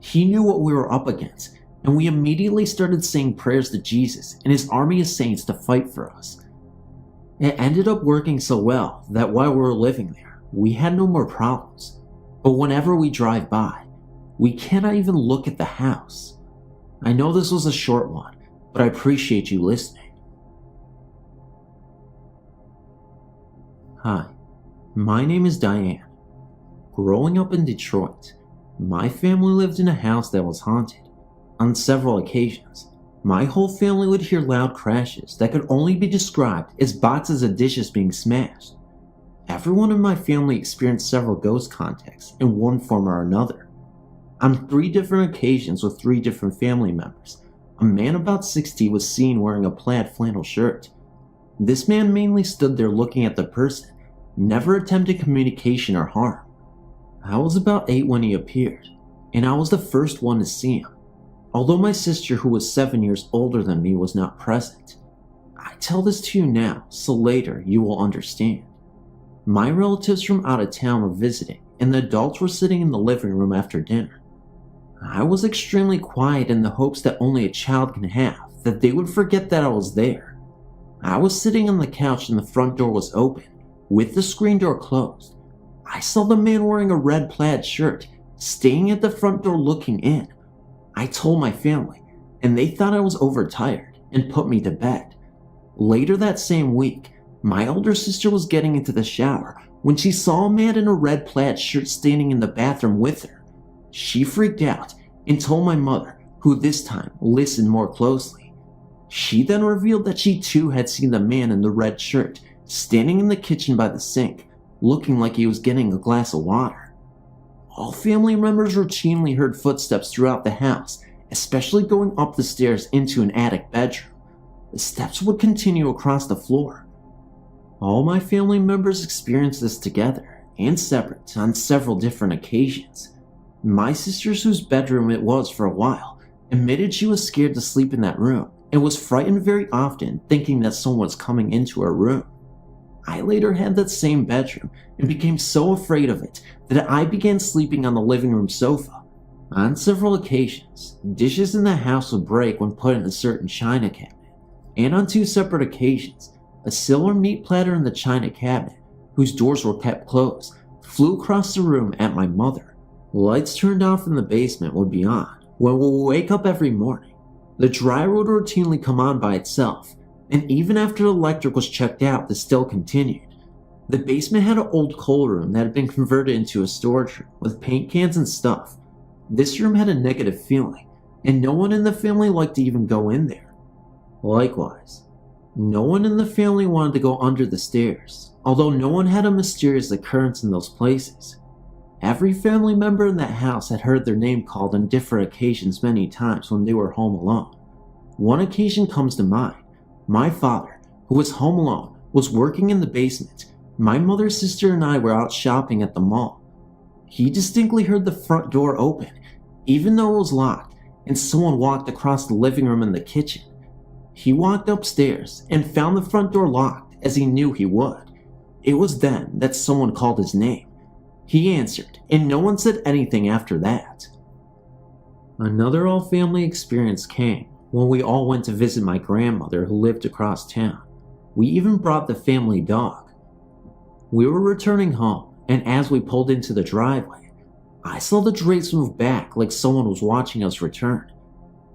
He knew what we were up against, and we immediately started saying prayers to Jesus and his army of saints to fight for us. It ended up working so well that while we were living there, we had no more problems. But whenever we drive by, we cannot even look at the house. I know this was a short one, but I appreciate you listening. Hi, my name is Diane. Growing up in Detroit, my family lived in a house that was haunted. On several occasions, my whole family would hear loud crashes that could only be described as boxes of dishes being smashed. Everyone in my family experienced several ghost contacts in one form or another. On 3 different occasions with 3 different family members, a man about 60 was seen wearing a plaid flannel shirt. This man mainly stood there looking at the person, never attempted communication or harm. I was about 8 when he appeared, and I was the first one to see him, although my sister, who was 7 years older than me, was not present. I tell this to you now, so later you will understand. My relatives from out of town were visiting, and the adults were sitting in the living room after dinner. I was extremely quiet in the hopes that only a child can have, that they would forget that I was there. I was sitting on the couch and the front door was open, with the screen door closed. I saw the man wearing a red plaid shirt, staying at the front door looking in. I told my family, and they thought I was overtired and put me to bed. Later that same week, my older sister was getting into the shower when she saw a man in a red plaid shirt standing in the bathroom with her. She freaked out and told my mother, who this time listened more closely. She then revealed that she too had seen the man in the red shirt standing in the kitchen by the sink, looking like he was getting a glass of water. All family members routinely heard footsteps throughout the house, especially going up the stairs into an attic bedroom. The steps would continue across the floor. All my family members experienced this together and separate on several different occasions. My sister, whose bedroom it was for a while, admitted she was scared to sleep in that room and was frightened very often, thinking that someone was coming into her room. I later had that same bedroom and became so afraid of it that I began sleeping on the living room sofa. On several occasions, dishes in the house would break when put in a certain china cabinet, and on 2 separate occasions, a silver meat platter in the china cabinet, whose doors were kept closed, flew across the room at my mother. Lights turned off in the basement would be on when we would wake up every morning. The dryer would routinely come on by itself, and even after the electric was checked out, this still continued. The basement had an old coal room that had been converted into a storage room with paint cans and stuff. This room had a negative feeling, and no one in the family liked to even go in there. Likewise, no one in the family wanted to go under the stairs, although no one had a mysterious occurrence in those places. Every family member in that house had heard their name called on different occasions many times when they were home alone. One occasion comes to mind. My father, who was home alone, was working in the basement. My mother, sister, and I were out shopping at the mall. He distinctly heard the front door open, even though it was locked, and someone walked across the living room and the kitchen. He walked upstairs and found the front door locked, as he knew he would. It was then that someone called his name. He answered, and no one said anything after that. Another all-family experience came when we all went to visit my grandmother who lived across town. We even brought the family dog. We were returning home, and as we pulled into the driveway, I saw the drapes move back like someone was watching us return.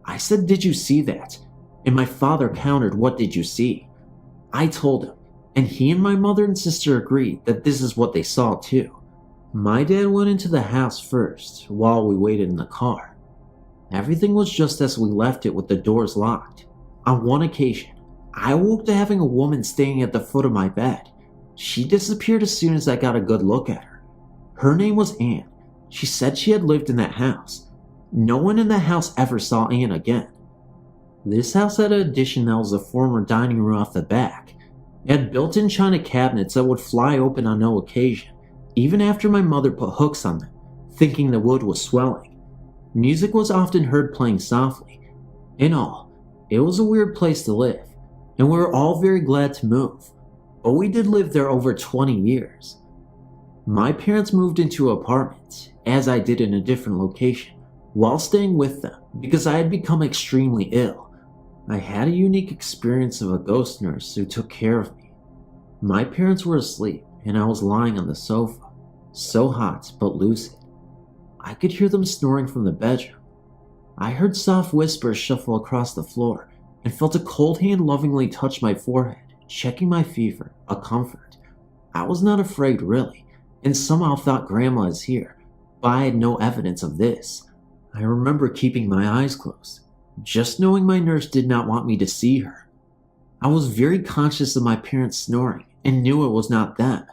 I said, "Did you see that?" And my father countered, "What did you see?" I told him, and he and my mother and sister agreed that this is what they saw too. My dad went into the house first while we waited in the car. Everything was just as we left it with the doors locked. On one occasion, I awoke to having a woman staying at the foot of my bed. She disappeared as soon as I got a good look at her. Her name was Anne. She said she had lived in that house. No one in the house ever saw Anne again. This house had an addition that was a former dining room off the back. It had built-in china cabinets that would fly open on no occasion, even after my mother put hooks on them, thinking the wood was swelling. Music was often heard playing softly. In all, it was a weird place to live, and we were all very glad to move, but we did live there over 20 years. My parents moved into an apartment, as I did in a different location, while staying with them because I had become extremely ill. I had a unique experience of a ghost nurse who took care of me. My parents were asleep, and I was lying on the sofa, so hot but lucid. I could hear them snoring from the bedroom. I heard soft whispers shuffle across the floor and felt a cold hand lovingly touch my forehead, checking my fever, a comfort. I was not afraid really, and somehow thought Grandma is here, but I had no evidence of this. I remember keeping my eyes closed, just knowing my nurse did not want me to see her. I was very conscious of my parents snoring and knew it was not them.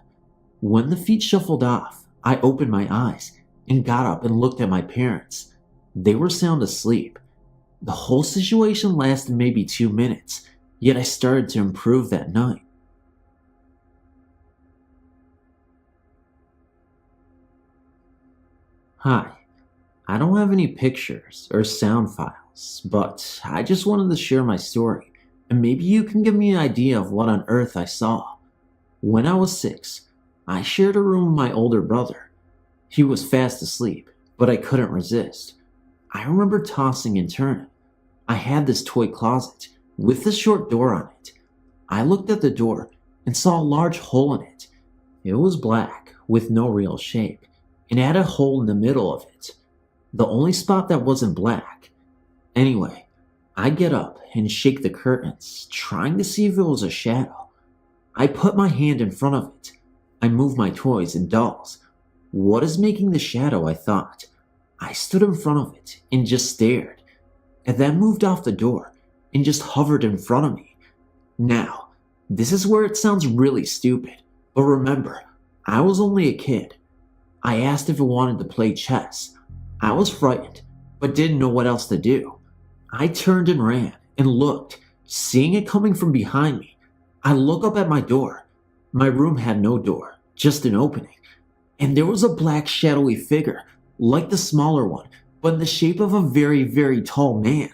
When the feet shuffled off, I opened my eyes and got up and looked at my parents. They were sound asleep. The whole situation lasted maybe 2 minutes, yet I started to improve that night. Hi, I don't have any pictures or sound files, but I just wanted to share my story, and maybe you can give me an idea of what on earth I saw. When I was 6, I shared a room with my older brother. He was fast asleep, but I couldn't resist. I remember tossing and turning. I had this toy closet with a short door on it. I looked at the door and saw a large hole in it. It was black with no real shape and had a hole in the middle of it, the only spot that wasn't black. Anyway, I get up and shake the curtains, trying to see if it was a shadow. I put my hand in front of it. I move my toys and dolls. What is making the shadow, I thought. I stood in front of it and just stared, and then moved off the door and just hovered in front of me. Now, this is where it sounds really stupid, but remember, I was only a kid. I asked if it wanted to play chess. I was frightened, but didn't know what else to do. I turned and ran and looked, seeing it coming from behind me. I look up at my door. My room had no door, just an opening, and there was a black shadowy figure, like the smaller one, but in the shape of a very, very tall man.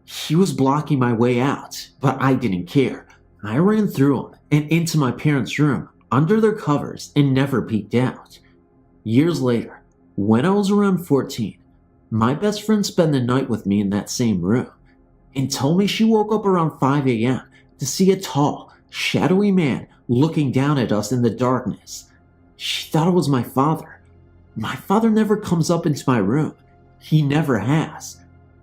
He was blocking my way out, but I didn't care. I ran through him and into my parents' room, under their covers, and never peeked out. Years later, when I was around 14, my best friend spent the night with me in that same room, and told me she woke up around 5 a.m. to see a tall, shadowy man looking down at us in the darkness. She thought it was my father. My father never comes up into my room. He never has.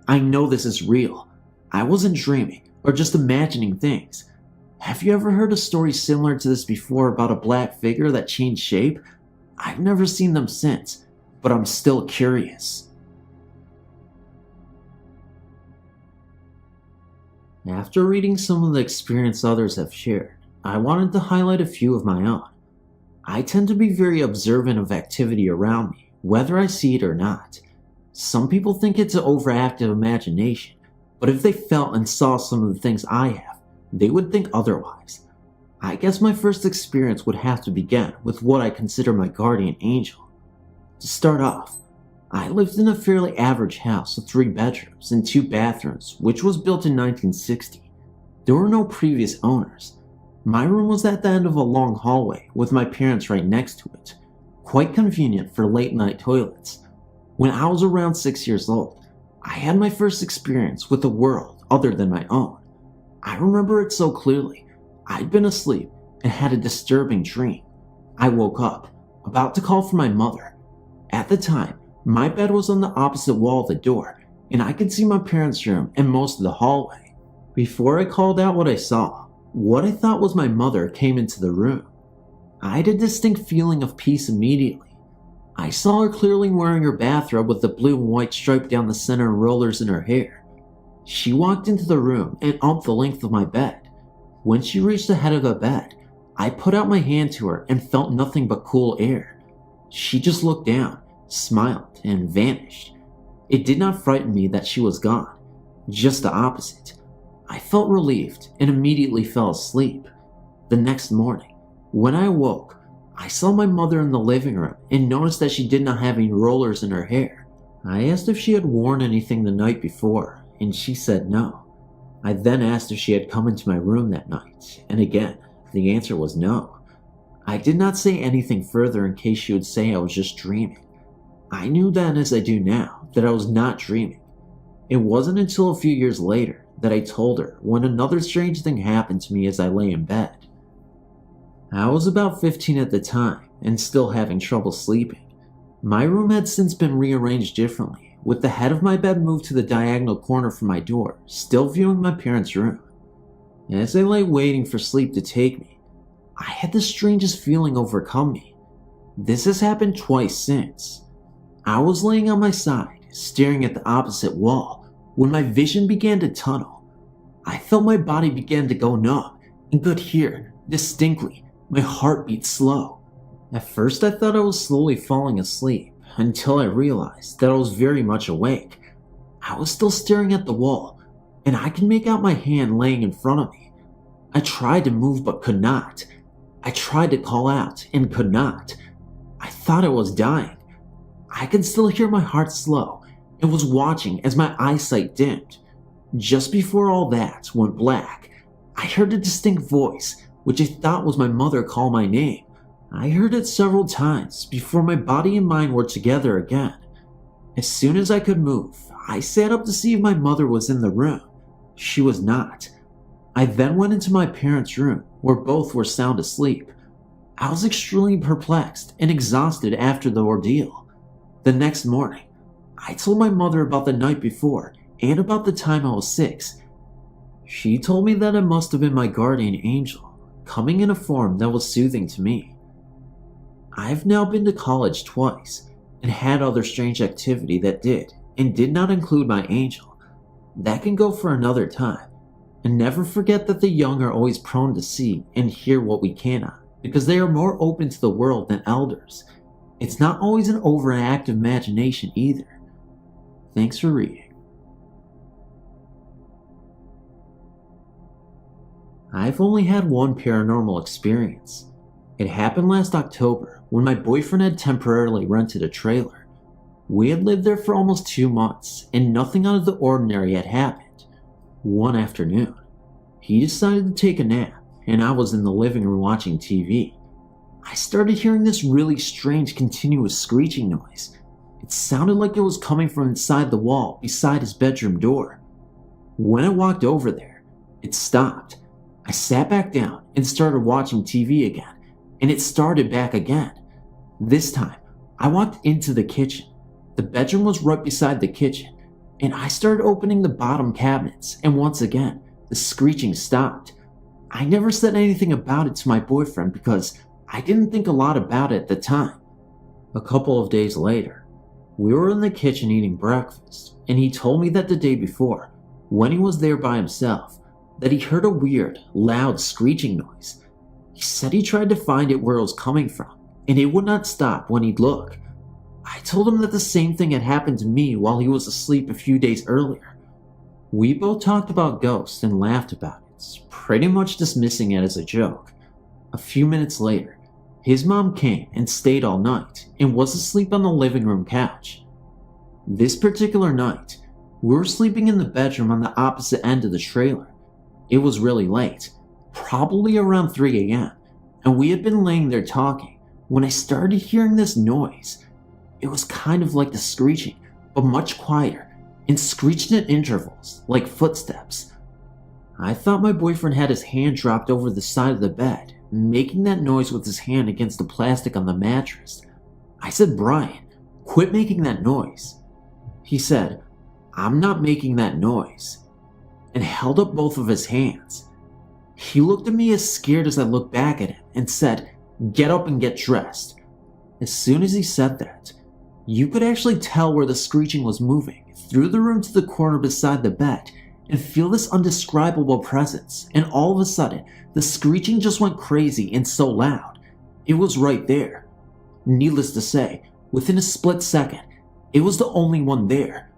I know this is real. I wasn't dreaming or just imagining things. Have you ever heard a story similar to this before about a black figure that changed shape? I've never seen them since, but I'm still curious. After reading some of the experience others have shared, I wanted to highlight a few of my own. I tend to be very observant of activity around me, whether I see it or not. Some people think it's an overactive imagination, but if they felt and saw some of the things I have, they would think otherwise. I guess my first experience would have to begin with what I consider my guardian angel. To start off, I lived in a fairly average house of 3 bedrooms and 2 bathrooms, which was built in 1960. There were no previous owners. My room was at the end of a long hallway with my parents right next to it, quite convenient for late night toilets. When I was around 6 years old, I had my first experience with a world other than my own. I remember it so clearly. I'd been asleep and had a disturbing dream. I woke up, about to call for my mother. At the time, my bed was on the opposite wall of the door, and I could see my parents' room and most of the hallway. Before I called out what I saw, what I thought was my mother came into the room. I had a distinct feeling of peace immediately. I saw her clearly wearing her bathrobe with the blue and white stripe down the center and rollers in her hair. She walked into the room and up the length of my bed. When she reached the head of the bed, I put out my hand to her and felt nothing but cool air. She just looked down, smiled, and vanished. It did not frighten me that she was gone, just the opposite. I felt relieved and immediately fell asleep. The next morning, when I awoke, I saw my mother in the living room and noticed that she did not have any rollers in her hair. I asked if she had worn anything the night before, and she said no. I then asked if she had come into my room that night, and again, the answer was no. I did not say anything further in case she would say I was just dreaming. I knew then, as I do now, that I was not dreaming. It wasn't until a few years later that I told her when another strange thing happened to me as I lay in bed. I was about 15 at the time and still having trouble sleeping. My room had since been rearranged differently, with the head of my bed moved to the diagonal corner from my door, still viewing my parents' room. As I lay waiting for sleep to take me, I had the strangest feeling overcome me. This has happened twice since. I was laying on my side, staring at the opposite wall, when my vision began to tunnel. I felt my body begin to go numb and could hear, distinctly, my heartbeat slow. At first I thought I was slowly falling asleep, until I realized that I was very much awake. I was still staring at the wall, and I could make out my hand laying in front of me. I tried to move but could not. I tried to call out and could not. I thought I was dying. I could still hear my heart slow and was watching as my eyesight dimmed. Just before all that went black, I heard a distinct voice, which I thought was my mother, call my name. I heard it several times before my body and mind were together again. As soon as I could move, I sat up to see if my mother was in the room. She was not. I then went into my parents' room, where both were sound asleep. I was extremely perplexed and exhausted after the ordeal. The next morning, I told my mother about the night before and about the time I was 6. She told me that it must have been my guardian angel, coming in a form that was soothing to me. I've now been to college twice and had other strange activity that did and did not include my angel. That can go for another time. And never forget that the young are always prone to see and hear what we cannot, because they are more open to the world than elders. It's not always an overactive imagination either. Thanks for reading. I've only had one paranormal experience. It happened last October when my boyfriend had temporarily rented a trailer. We had lived there for almost 2 months and nothing out of the ordinary had happened. One afternoon, he decided to take a nap, and I was in the living room watching TV. I started hearing this really strange continuous screeching noise. It sounded like it was coming from inside the wall beside his bedroom door. When I walked over there, it stopped. I sat back down and started watching TV again, and it started back again. This time, I walked into the kitchen. The bedroom was right beside the kitchen, and I started opening the bottom cabinets, and once again, the screeching stopped. I never said anything about it to my boyfriend because I didn't think a lot about it at the time. A couple of days later, we were in the kitchen eating breakfast, and he told me that the day before, when he was there by himself, that he heard a weird, loud screeching noise. He said he tried to find it where it was coming from, and it would not stop when he'd look. I told him that the same thing had happened to me while he was asleep a few days earlier. We both talked about ghosts and laughed about it, pretty much dismissing it as a joke. A few minutes later, his mom came and stayed all night and was asleep on the living room couch. This particular night, we were sleeping in the bedroom on the opposite end of the trailer. It was really late, probably around 3 a.m., and we had been laying there talking when I started hearing this noise. It was kind of like the screeching, but much quieter, and screeched at intervals, like footsteps. I thought my boyfriend had his hand dropped over the side of the bed, making that noise with his hand against the plastic on the mattress. I said, "Brian, quit making that noise." He said, "I'm not making that noise," and held up both of his hands. He looked at me as scared as I looked back at him and said, "Get up and get dressed." As soon as he said that, you could actually tell where the screeching was moving through the room to the corner beside the bed and feel this undescribable presence, and all of a sudden, the screeching just went crazy and so loud. It was right there. Needless to say, within a split second, it was the only one there.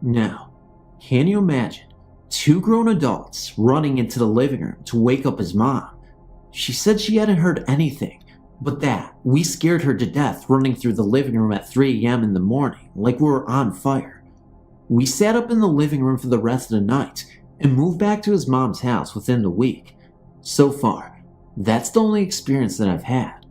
Now, can you imagine 2 grown adults running into the living room to wake up his mom? She said she hadn't heard anything, but that we scared her to death running through the living room at 3 a.m. in the morning like we were on fire. We sat up in the living room for the rest of the night and moved back to his mom's house within the week. So far, that's the only experience that I've had.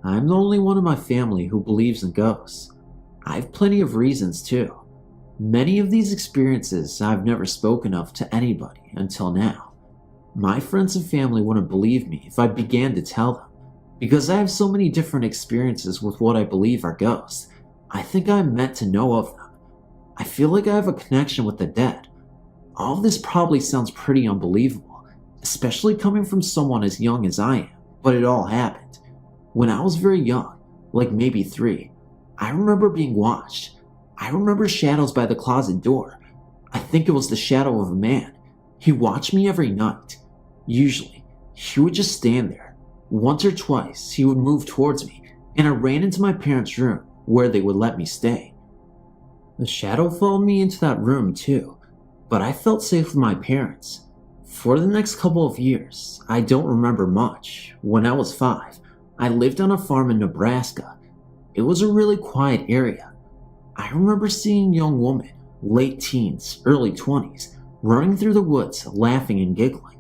I'm the only one in my family who believes in ghosts. I have plenty of reasons too. Many of these experiences I've never spoken of to anybody until now. My friends and family wouldn't believe me if I began to tell them, because I have so many different experiences with what I believe are ghosts. I think I'm meant to know of them. I feel like I have a connection with the dead. All of this probably sounds pretty unbelievable, especially coming from someone as young as I am, but it all happened. When I was very young, like maybe 3, I remember being watched. I remember shadows by the closet door. I think it was the shadow of a man. He watched me every night. Usually, he would just stand there. Once or twice, he would move towards me, and I ran into my parents' room, where they would let me stay. The shadow followed me into that room too, but I felt safe with my parents. For the next couple of years, I don't remember much. When I was 5, I lived on a farm in Nebraska. It was a really quiet area. I remember seeing a young woman, late teens, early 20s, running through the woods, laughing and giggling.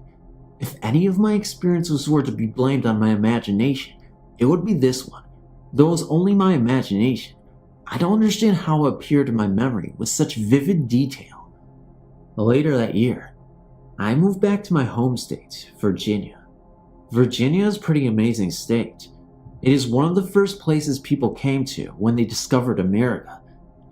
If any of my experiences were to be blamed on my imagination, it would be this one. Though it was only my imagination, I don't understand how it appeared in my memory with such vivid detail. Later that year, I moved back to my home state, Virginia. Virginia is a pretty amazing state. It is one of the first places people came to when they discovered America,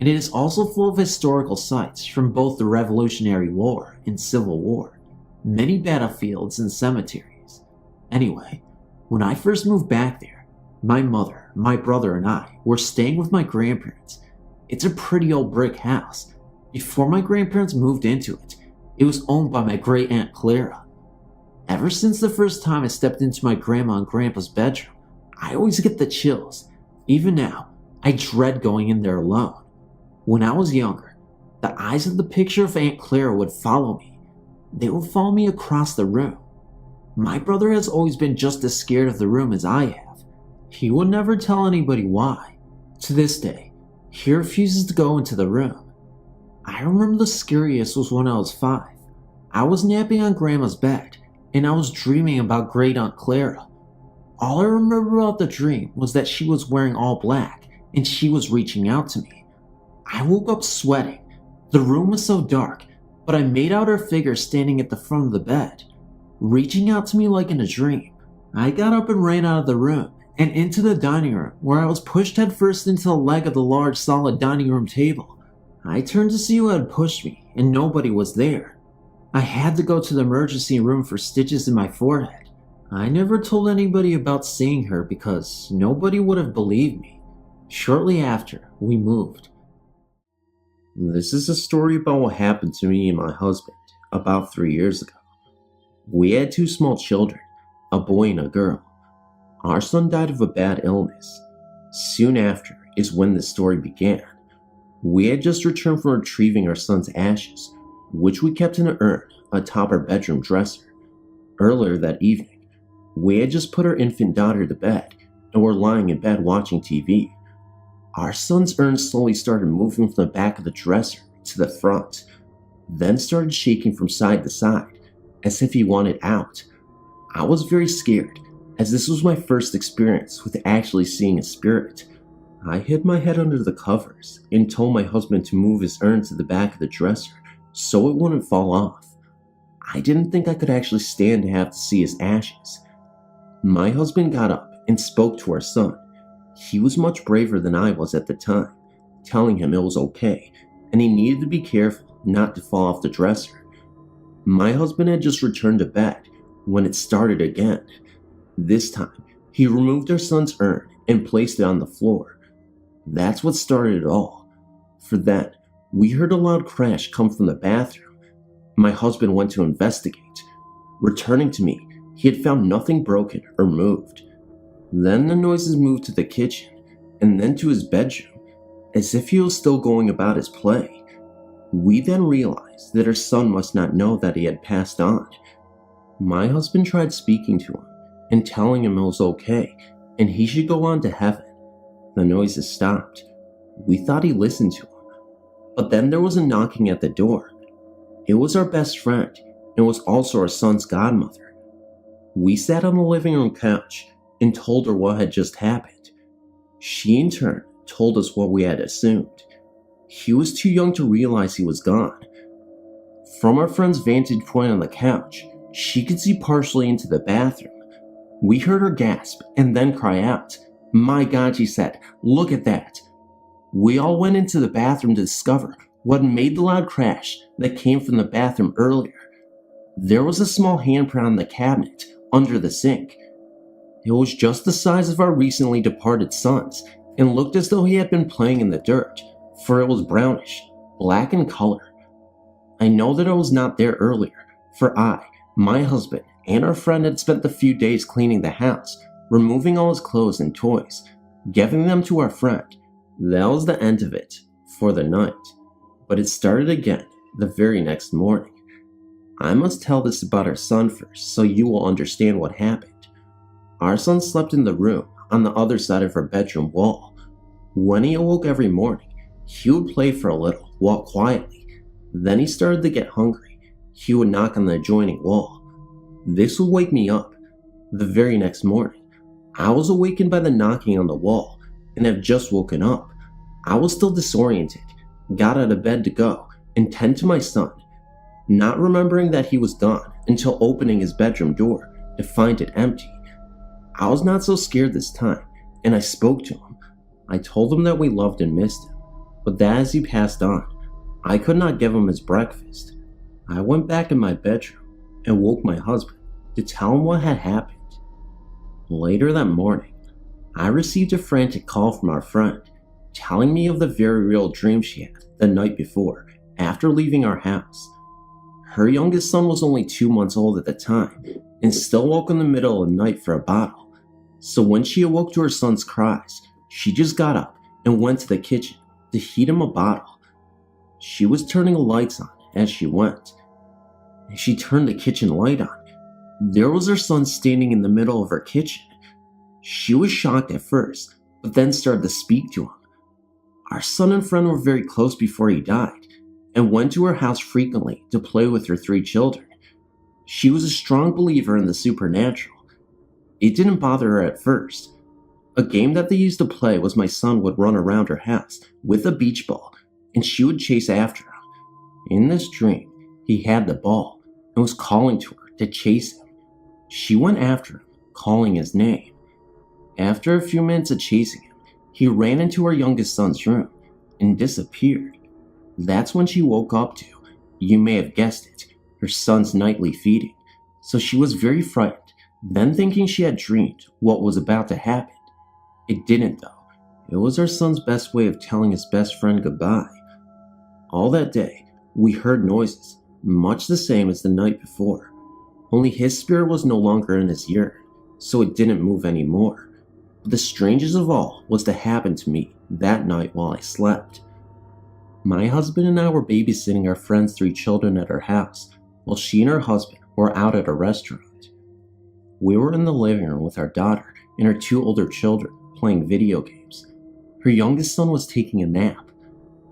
and it is also full of historical sites from both the Revolutionary War and Civil War, many battlefields and cemeteries. Anyway, when I first moved back there, my mother, my brother, and I were staying with my grandparents. It's a pretty old brick house. Before my grandparents moved into it, it was owned by my great aunt Clara. Ever since the first time I stepped into my grandma and grandpa's bedroom, I always get the chills. Even now, I dread going in there alone. When I was younger, the eyes of the picture of Aunt Clara would follow me. They would follow me across the room. My brother has always been just as scared of the room as I have. He would never tell anybody why. To this day, He refuses to go into the room. I remember the scariest was when I was 5. I was napping on Grandma's bed, and I was dreaming about Great Aunt Clara. All I remember about the dream was that she was wearing all black, and she was reaching out to me. I woke up sweating. The room was so dark, but I made out her figure standing at the front of the bed, reaching out to me like in a dream. I got up and ran out of the room and into the dining room, where I was pushed headfirst into the leg of the large solid dining room table. I turned to see who had pushed me, and nobody was there. I had to go to the emergency room for stitches in my forehead. I never told anybody about seeing her because nobody would have believed me. Shortly after, we moved. This is a story about what happened to me and my husband about 3 years ago. We had 2 small children, a boy and a girl. Our son died of a bad illness. Soon after is when this story began. We had just returned from retrieving our son's ashes, which we kept in an urn atop our bedroom dresser. Earlier that evening, we had just put our infant daughter to bed and were lying in bed watching TV. Our son's urn slowly started moving from the back of the dresser to the front, then started shaking from side to side as if he wanted out. I was very scared, as this was my first experience with actually seeing a spirit. I hid my head under the covers and told my husband to move his urn to the back of the dresser so it wouldn't fall off. I didn't think I could actually stand to have to see his ashes. My husband got up and spoke to our son. He was much braver than I was at the time, telling him it was okay and he needed to be careful not to fall off the dresser. My husband had just returned to bed when it started again. This time, he removed our son's urn and placed it on the floor. That's what started it all. For then, we heard a loud crash come from the bathroom. My husband went to investigate. Returning to me, he had found nothing broken or moved. Then the noises moved to the kitchen, and then to his bedroom, as if he was still going about his play. We then realized that our son must not know that he had passed on. My husband tried speaking to him and telling him it was okay and he should go on to heaven. The noises stopped. We thought he listened to him. But then there was a knocking at the door. It was our best friend and was also our son's godmother. We sat on the living room couch and told her what had just happened. She in turn told us what we had assumed. He was too young to realize he was gone. From our friend's vantage point on the couch, she could see partially into the bathroom. We heard her gasp and then cry out. "My God," she said, "look at that." We all went into the bathroom to discover what made the loud crash that came from the bathroom earlier. There was a small handprint on the cabinet under the sink. It was just the size of our recently departed son's and looked as though he had been playing in the dirt, for it was brownish, black in color. I know that it was not there earlier, for I, my husband, and our friend had spent the few days cleaning the house, removing all his clothes and toys, giving them to our friend. That was the end of it, for the night. But it started again the very next morning. I must tell this about our son first, so you will understand what happened. Our son slept in the room on the other side of our bedroom wall. When he awoke every morning, he would play for a little, walk quietly. Then he started to get hungry. He would knock on the adjoining wall. This would wake me up. The very next morning, I was awakened by the knocking on the wall and have just woken up. I was still disoriented, got out of bed to go and tend to my son, not remembering that he was gone until opening his bedroom door to find it empty. I was not so scared this time, and I spoke to him. I told him that we loved and missed him, but that as he passed on, I could not give him his breakfast. I went back in my bedroom and woke my husband to tell him what had happened. Later that morning, I received a frantic call from our friend, telling me of the very real dream she had the night before, after leaving our house. Her youngest son was only 2 months old at the time, and still woke in the middle of the night for a bottle. So when she awoke to her son's cries, she just got up and went to the kitchen to heat him a bottle. She was turning the lights on as she went. As she turned the kitchen light on, there was her son standing in the middle of her kitchen. She was shocked at first, but then started to speak to him. Our son and friend were very close before he died, and went to her house frequently to play with her 3 children. She was a strong believer in the supernatural. It didn't bother her at first. A game that they used to play was my son would run around her house with a beach ball, and she would chase after him. In this dream, he had the ball and was calling to her to chase him. She went after him, calling his name. After a few minutes of chasing him, he ran into her youngest son's room and disappeared. That's when she woke up to, you may have guessed it, her son's nightly feeding. So she was very frightened, then thinking she had dreamed what was about to happen. It didn't though. It was our son's best way of telling his best friend goodbye. All that day, we heard noises, much the same as the night before. Only his spirit was no longer in his urine, so it didn't move anymore. But the strangest of all was to happen to me that night while I slept. My husband and I were babysitting our friend's 3 children at her house, while she and her husband were out at a restaurant. We were in the living room with our daughter and her 2 older children playing video games. Her youngest son was taking a nap.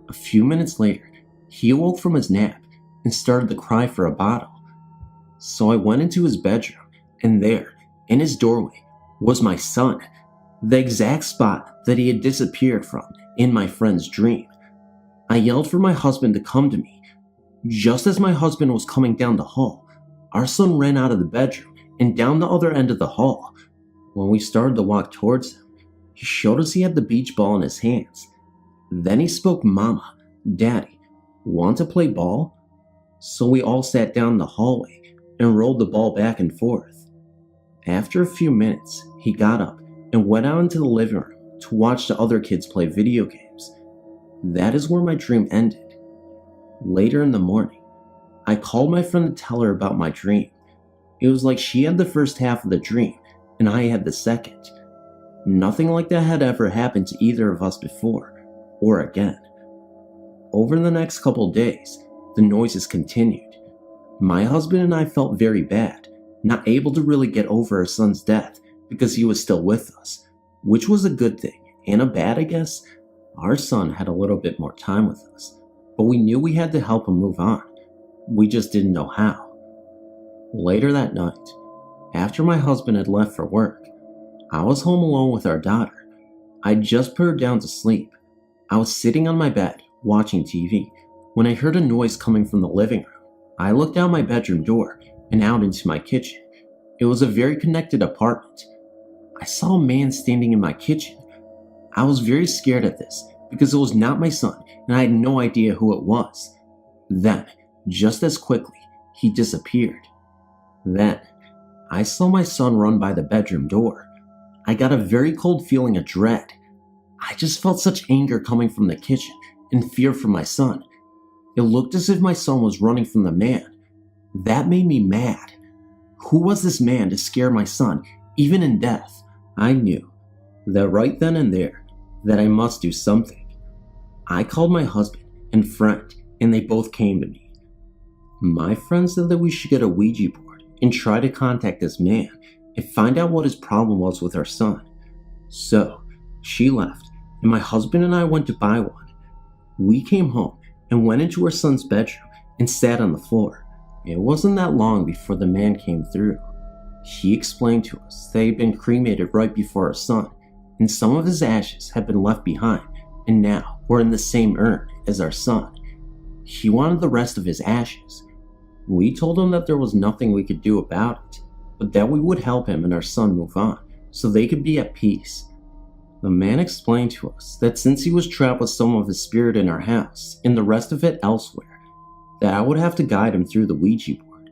A few minutes later, he awoke from his nap and started to cry for a bottle. So I went into his bedroom, and there, in his doorway, was my son, the exact spot that he had disappeared from in my friend's dream. I yelled for my husband to come to me. Just as my husband was coming down the hall, our son ran out of the bedroom and down the other end of the hall. When we started to walk towards him, he showed us he had the beach ball in his hands. Then he spoke, "Mama, Daddy, want to play ball?" So we all sat down in the hallway and rolled the ball back and forth. After a few minutes, he got up and went out into the living room to watch the other kids play video games. That is where my dream ended. Later in the morning, I called my friend to tell her about my dream. It was like she had the first half of the dream and I had the second. Nothing like that had ever happened to either of us before, or again. Over the next couple days, the noises continued. My husband and I felt very bad, not able to really get over our son's death because he was still with us, which was a good thing, and a bad, I guess. Our son had a little bit more time with us, but we knew we had to help him move on. We just didn't know how. Later that night, after my husband had left for work, I was home alone with our daughter. I'd just put her down to sleep. I was sitting on my bed, watching TV, when I heard a noise coming from the living room. I looked out my bedroom door and out into my kitchen. It was a very connected apartment. I saw a man standing in my kitchen. I was very scared at this because it was not my son and I had no idea who it was. Then, just as quickly, he disappeared. Then, I saw my son run by the bedroom door. I got a very cold feeling of dread. I just felt such anger coming from the kitchen and fear for my son. It looked as if my son was running from the man. That made me mad. Who was this man to scare my son, even in death? I knew that right then and there that I must do something. I called my husband and friend and they both came to me. My friend said that we should get a Ouija board and try to contact this man and find out what his problem was with our son. So, she left and my husband and I went to buy one. We came home and went into our son's bedroom and sat on the floor. It wasn't that long before the man came through. He explained to us that he'd been cremated right before our son, and some of his ashes had been left behind and now were in the same urn as our son. He wanted the rest of his ashes. We told him that there was nothing we could do about it, but that we would help him and our son move on so they could be at peace. The man explained to us that since he was trapped with some of his spirit in our house and the rest of it elsewhere, that I would have to guide him through the Ouija board.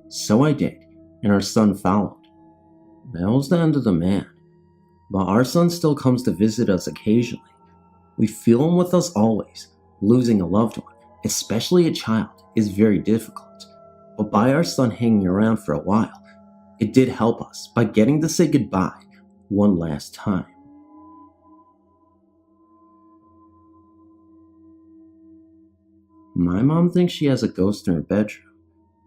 So I did, and our son followed. That was the end of the man. But our son still comes to visit us occasionally. We feel him with us always. Losing a loved one, especially a child, is very difficult. But by our son hanging around for a while, it did help us by getting to say goodbye one last time. My mom thinks she has a ghost in her bedroom.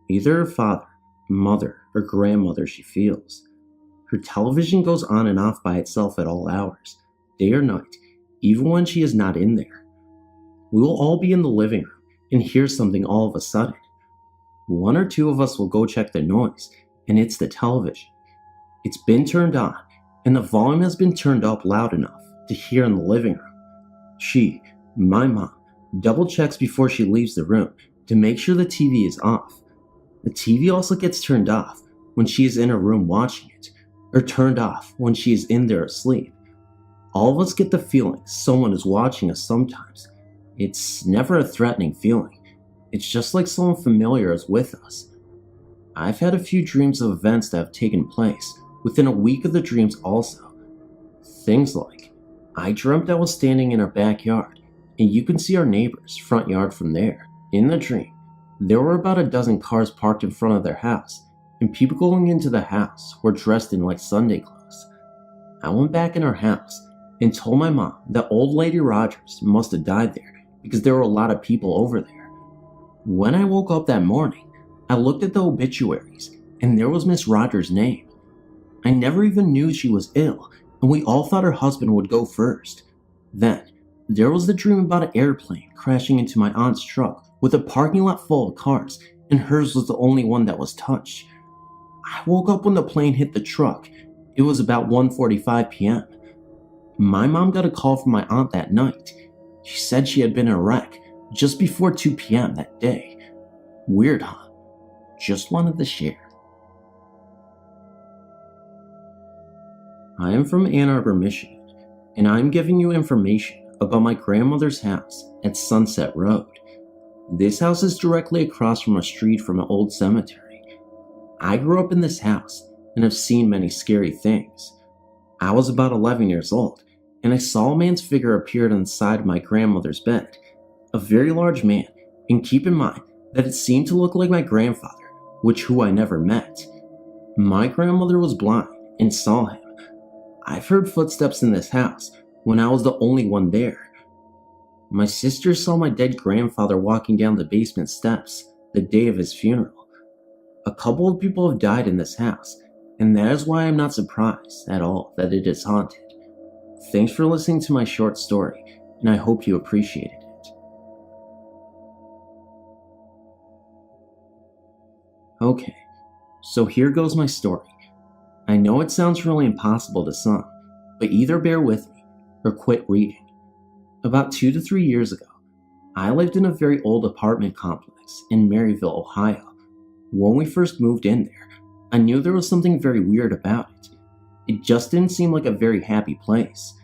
Either her father, mother, or grandmother she feels. Her television goes on and off by itself at all hours, day or night, even when she is not in there. we will all be in the living room and hear something all of a sudden. One or two of us will go check the noise, and it's the television. It's been turned on, and the volume has been turned up loud enough to hear in the living room. My mom, double checks before she leaves the room to make sure the TV is off. The TV also gets turned off when she is in her room watching it, or turned off when she is in there asleep. All of us get the feeling someone is watching us sometimes. It's never a threatening feeling. It's just like someone familiar is with us. I've had a few dreams of events that have taken place within a week of the dreams also. Things like, I dreamt I was standing in our backyard, and you can see our neighbor's front yard from there. In the dream, there were about a dozen cars parked in front of their house, and people going into the house were dressed in like Sunday clothes. I went back in our house and told my mom that old lady Rogers must have died there because there were a lot of people over there. When I woke up that morning, I looked at the obituaries and there was Miss Rogers' name. I never even knew she was ill, and we all thought her husband would go first. Then, there was the dream about an airplane crashing into my aunt's truck with a parking lot full of cars, and hers was the only one that was touched. I woke up when the plane hit the truck. It was about 1:45 p.m. My mom got a call from my aunt that night. She said she had been in a wreck just before 2 p.m. that day. Weird, huh? Just wanted to share. I am from Ann Arbor, Michigan, and I am giving you information about my grandmother's house at Sunset Road. This house is directly across from a street from an old cemetery. I grew up in this house and have seen many scary things. I was about 11 years old, and I saw a man's figure appear on the side of my grandmother's bed. A very large man, and keep in mind that it seemed to look like my grandfather, who I never met. My grandmother was blind and saw him. I've heard footsteps in this house when I was the only one there. My sister saw my dead grandfather walking down the basement steps the day of his funeral. A couple of people have died in this house, and that is why I'm not surprised at all that it is haunted. Thanks for listening to my short story, and I hope you appreciated it. Okay, so here goes my story. I know it sounds really impossible to some, but either bear with me or quit reading. About 2 to 3 years ago, I lived in a very old apartment complex in Maryville, Ohio. When we first moved in there, I knew there was something very weird about it. It just didn't seem like a very happy place.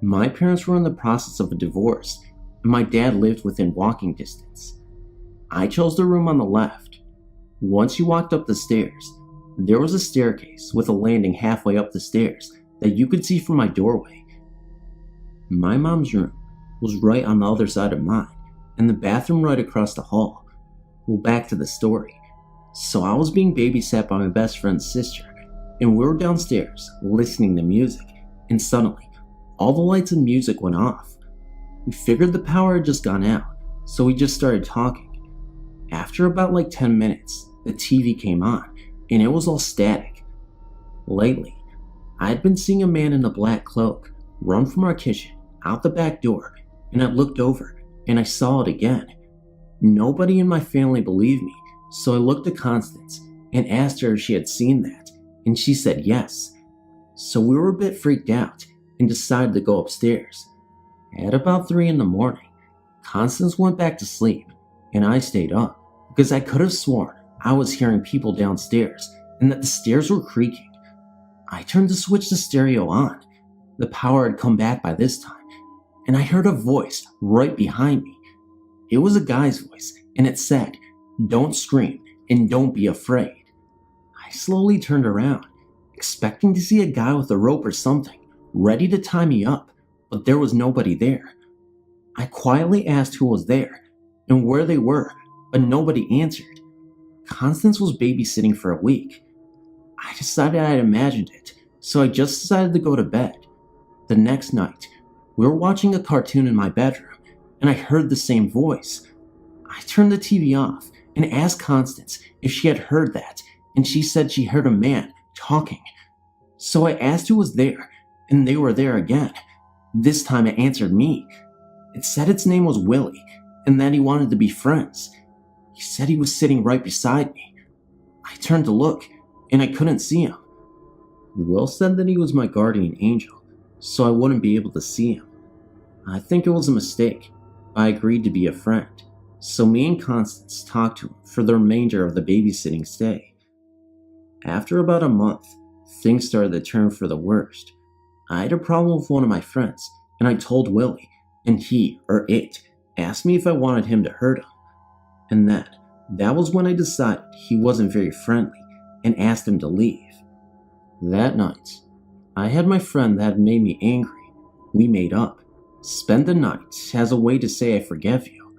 My parents were in the process of a divorce, and my dad lived within walking distance. I chose the room on the left. Once you walked up the stairs, there was a staircase with a landing halfway up the stairs that you could see from my doorway. My mom's room was right on the other side of mine, and the bathroom right across the hall. Well, back to the story. So I was being babysat by my best friend's sister, and we were downstairs listening to music, and suddenly, all the lights and music went off. We figured the power had just gone out, so we just started talking. After about 10 minutes, the TV came on, and it was all static. Lately, I had been seeing a man in a black cloak run from our kitchen out the back door, and I looked over, and I saw it again. Nobody in my family believed me, so I looked at Constance and asked her if she had seen that, and she said yes. So we were a bit freaked out and decided to go upstairs. At about 3 in the morning, Constance went back to sleep, and I stayed up because I could have sworn I was hearing people downstairs and that the stairs were creaking. I turned to switch the stereo on. The power had come back by this time, and I heard a voice right behind me. It was a guy's voice, and it said, "Don't scream and don't be afraid." I slowly turned around, expecting to see a guy with a rope or something, ready to tie me up, but there was nobody there. I quietly asked who was there and where they were, but nobody answered. Constance was babysitting for a week. I decided I had imagined it, so I just decided to go to bed. The next night, we were watching a cartoon in my bedroom, and I heard the same voice. I turned the TV off and asked Constance if she had heard that, and she said she heard a man talking. So I asked who was there, and they were there again. This time it answered me. It said its name was Willie, and that he wanted to be friends. He said he was sitting right beside me. I turned to look, and I couldn't see him. Will said that he was my guardian angel, so I wouldn't be able to see him. I think it was a mistake. I agreed to be a friend, so me and Constance talked to him for the remainder of the babysitting stay. After about a month, things started to turn for the worst. I had a problem with one of my friends, and I told Willie, and he, or it, asked me if I wanted him to hurt him. And that was when I decided he wasn't very friendly and asked him to leave. That night, I had my friend that had made me angry. We made up, spent the night as a way to say I forgive you.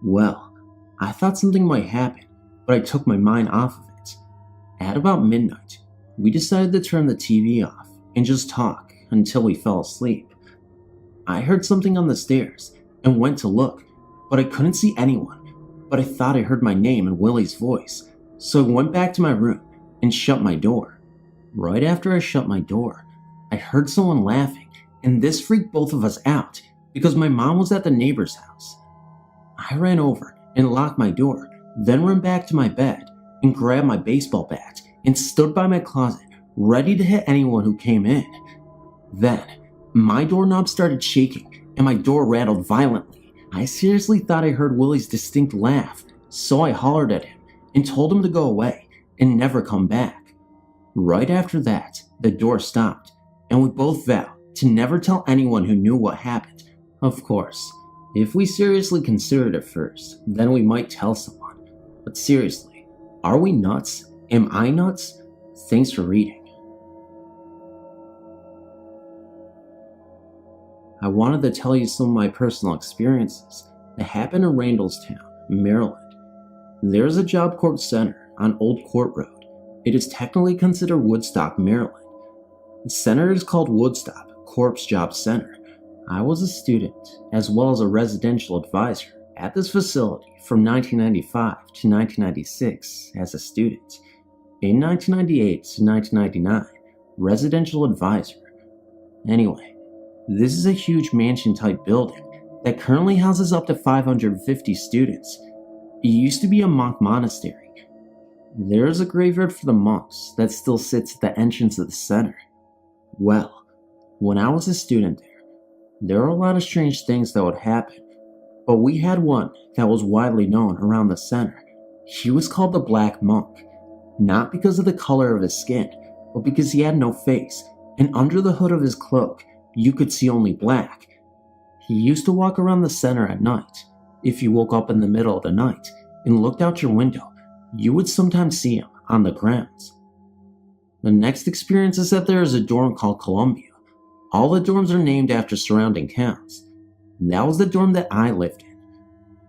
Well, I thought something might happen, but I took my mind off of it. At about midnight, we decided to turn the TV off and just talk until we fell asleep. I heard something on the stairs and went to look, but I couldn't see anyone. But I thought I heard my name and Willie's voice, so I went back to my room and shut my door. Right after I shut my door, I heard someone laughing, and this freaked both of us out because my mom was at the neighbor's house. I ran over and locked my door, then ran back to my bed and grabbed my baseball bat and stood by my closet, ready to hit anyone who came in. Then, my doorknob started shaking and my door rattled violently. I seriously thought I heard Willie's distinct laugh, so I hollered at him and told him to go away and never come back. Right after that, the door stopped, and we both vowed to never tell anyone who knew what happened. Of course, if we seriously considered it first, then we might tell someone. But seriously, are we nuts? Am I nuts? Thanks for reading. I wanted to tell you some of my personal experiences that happened in Randallstown, Maryland. There's a Job Corps Center on Old Court Road. It is technically considered Woodstock, Maryland. The center is called Woodstock Corps Job Center. I was a student, as well as a residential advisor, at this facility from 1995 to 1996 as a student. In 1998 to 1999, residential advisor. Anyway, this is a huge mansion-type building that currently houses up to 550 students. It used to be a monk monastery. There is a graveyard for the monks that still sits at the entrance of the center. Well, when I was a student there were a lot of strange things that would happen, but we had one that was widely known around the center. He was called the Black Monk, not because of the color of his skin, but because he had no face, and under the hood of his cloak, you could see only black. He used to walk around the center at night. If you woke up in the middle of the night and looked out your window, you would sometimes see him on the grounds. The next experience is that there is a dorm called Columbia. All the dorms are named after surrounding towns. That was the dorm that I lived in.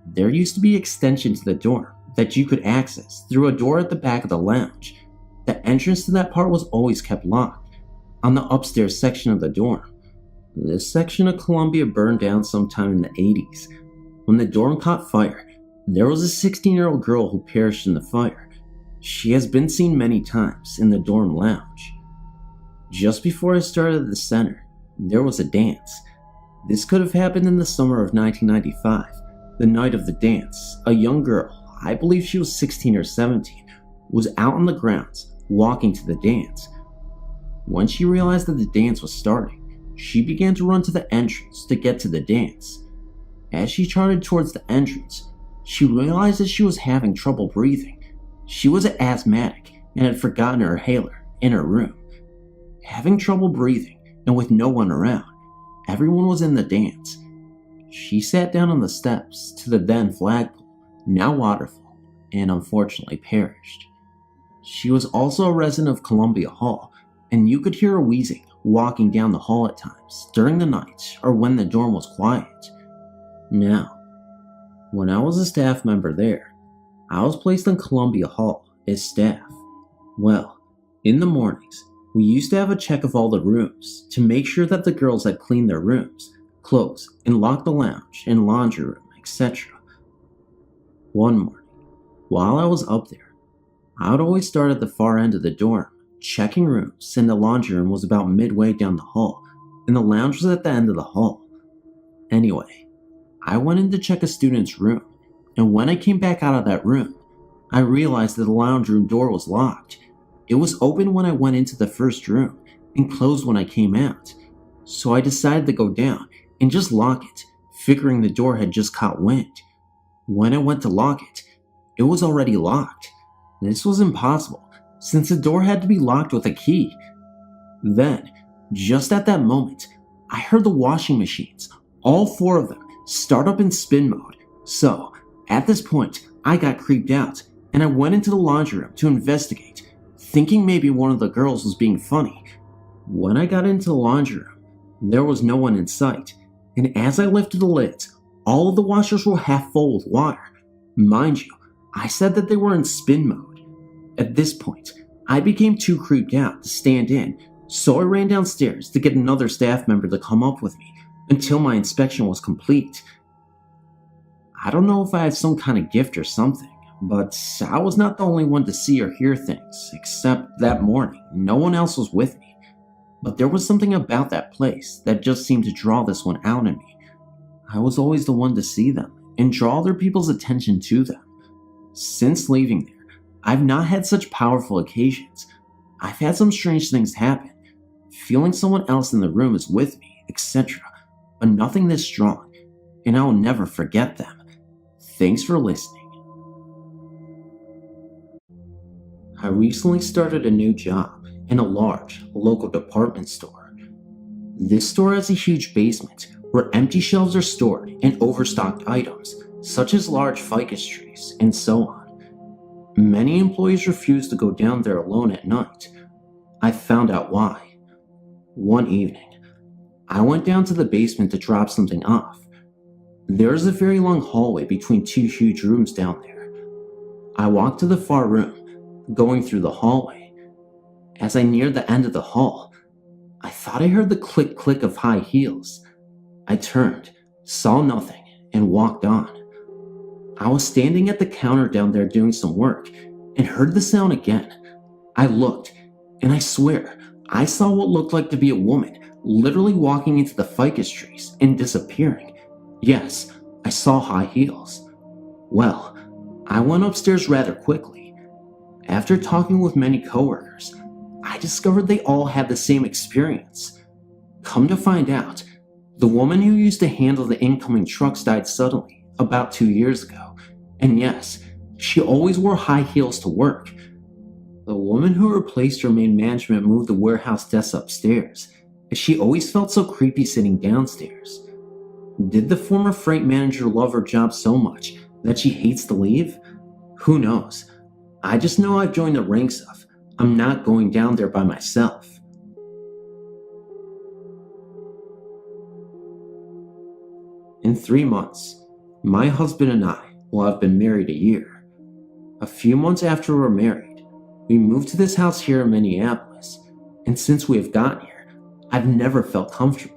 There used to be an extension to the dorm that you could access through a door at the back of the lounge. The entrance to that part was always kept locked on the upstairs section of the dorm. This section of Columbia burned down sometime in the 80s. When the dorm caught fire, there was a 16-year-old girl who perished in the fire. She has been seen many times in the dorm lounge. Just before I started at the center, there was a dance. This could have happened in the summer of 1995. The night of the dance, a young girl, I believe she was 16 or 17, was out on the grounds, walking to the dance. When she realized that the dance was starting, she began to run to the entrance to get to the dance. As she trotted towards the entrance, she realized that she was having trouble breathing. She was an asthmatic and had forgotten her inhaler in her room. Having trouble breathing and with no one around, everyone was in the dance. She sat down on the steps to the then flagpole, now waterfall, and unfortunately perished. She was also a resident of Columbia Hall, and you could hear her wheezing walking down the hall at times during the night or when the dorm was quiet. Now, when I was a staff member there, I was placed in Columbia Hall as staff. Well, in the mornings, we used to have a check of all the rooms to make sure that the girls had cleaned their rooms, closed, and locked the lounge and laundry room, etc. One morning, while I was up there, I would always start at the far end of the dorm, checking rooms, and the laundry room was about midway down the hall, and the lounge was at the end of the hall. Anyway, I went in to check a student's room, and when I came back out of that room, I realized that the lounge room door was locked. It was open when I went into the first room and closed when I came out. So I decided to go down and just lock it, figuring the door had just caught wind. When I went to lock it, it was already locked. This was impossible, since the door had to be locked with a key. Then, just at that moment, I heard the washing machines, all 4 of them, start up in spin mode. So, at this point, I got creeped out, and I went into the laundry room to investigate, thinking maybe one of the girls was being funny. When I got into the laundry room, there was no one in sight, and as I lifted the lids, all of the washers were half full with water. Mind you, I said that they were in spin mode. At this point, I became too creeped out to stand in, so I ran downstairs to get another staff member to come up with me until my inspection was complete. I don't know if I had some kind of gift or something, but I was not the only one to see or hear things, except that morning, no one else was with me. But there was something about that place that just seemed to draw this one out in me. I was always the one to see them and draw other people's attention to them. Since leaving there, I've not had such powerful occasions. I've had some strange things happen, feeling someone else in the room is with me, etc., but nothing this strong, and I will never forget them. Thanks for listening. I recently started a new job in a large local department store. This store has a huge basement where empty shelves are stored and overstocked items, such as large ficus trees and so on. Many employees refuse to go down there alone at night. I found out why. One evening, I went down to the basement to drop something off. There is a very long hallway between 2 huge rooms down there. I walked to the far room, going through the hallway. As I neared the end of the hall, I thought I heard the click-click of high heels. I turned, saw nothing, and walked on. I was standing at the counter down there doing some work and heard the sound again. I looked, and I swear, I saw what looked like to be a woman literally walking into the ficus trees and disappearing. Yes, I saw high heels. Well, I went upstairs rather quickly. After talking with many coworkers, I discovered they all had the same experience. Come to find out, the woman who used to handle the incoming trucks died suddenly about 2 years ago. And yes, she always wore high heels to work. The woman who replaced her main management moved the warehouse desks upstairs, as she always felt so creepy sitting downstairs. Did the former freight manager love her job so much that she hates to leave? Who knows? I just know I've joined the ranks of, I'm not going down there by myself. In 3 months, my husband and I will have been married a year. A few months after we're married, we moved to this house here in Minneapolis, and since we have gotten here, I've never felt comfortable.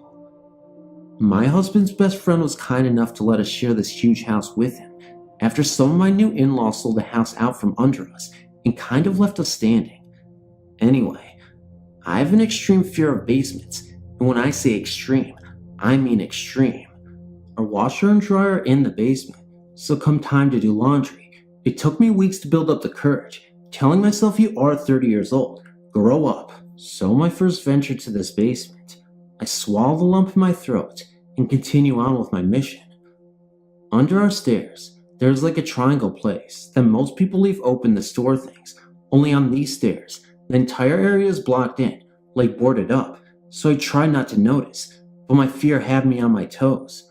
My husband's best friend was kind enough to let us share this huge house with him after some of my new in-laws sold the house out from under us and kind of left us standing. Anyway, I have an extreme fear of basements, and when I say extreme, I mean extreme. Our washer and dryer are in the basement, so come time to do laundry, it took me weeks to build up the courage, telling myself you are 30 years old, grow up. So my first venture to this basement, I swallow the lump in my throat and continue on with my mission. Under our stairs, there's like a triangle place that most people leave open to store things, only on these stairs, the entire area is blocked in, like boarded up, so I tried not to notice, but my fear had me on my toes.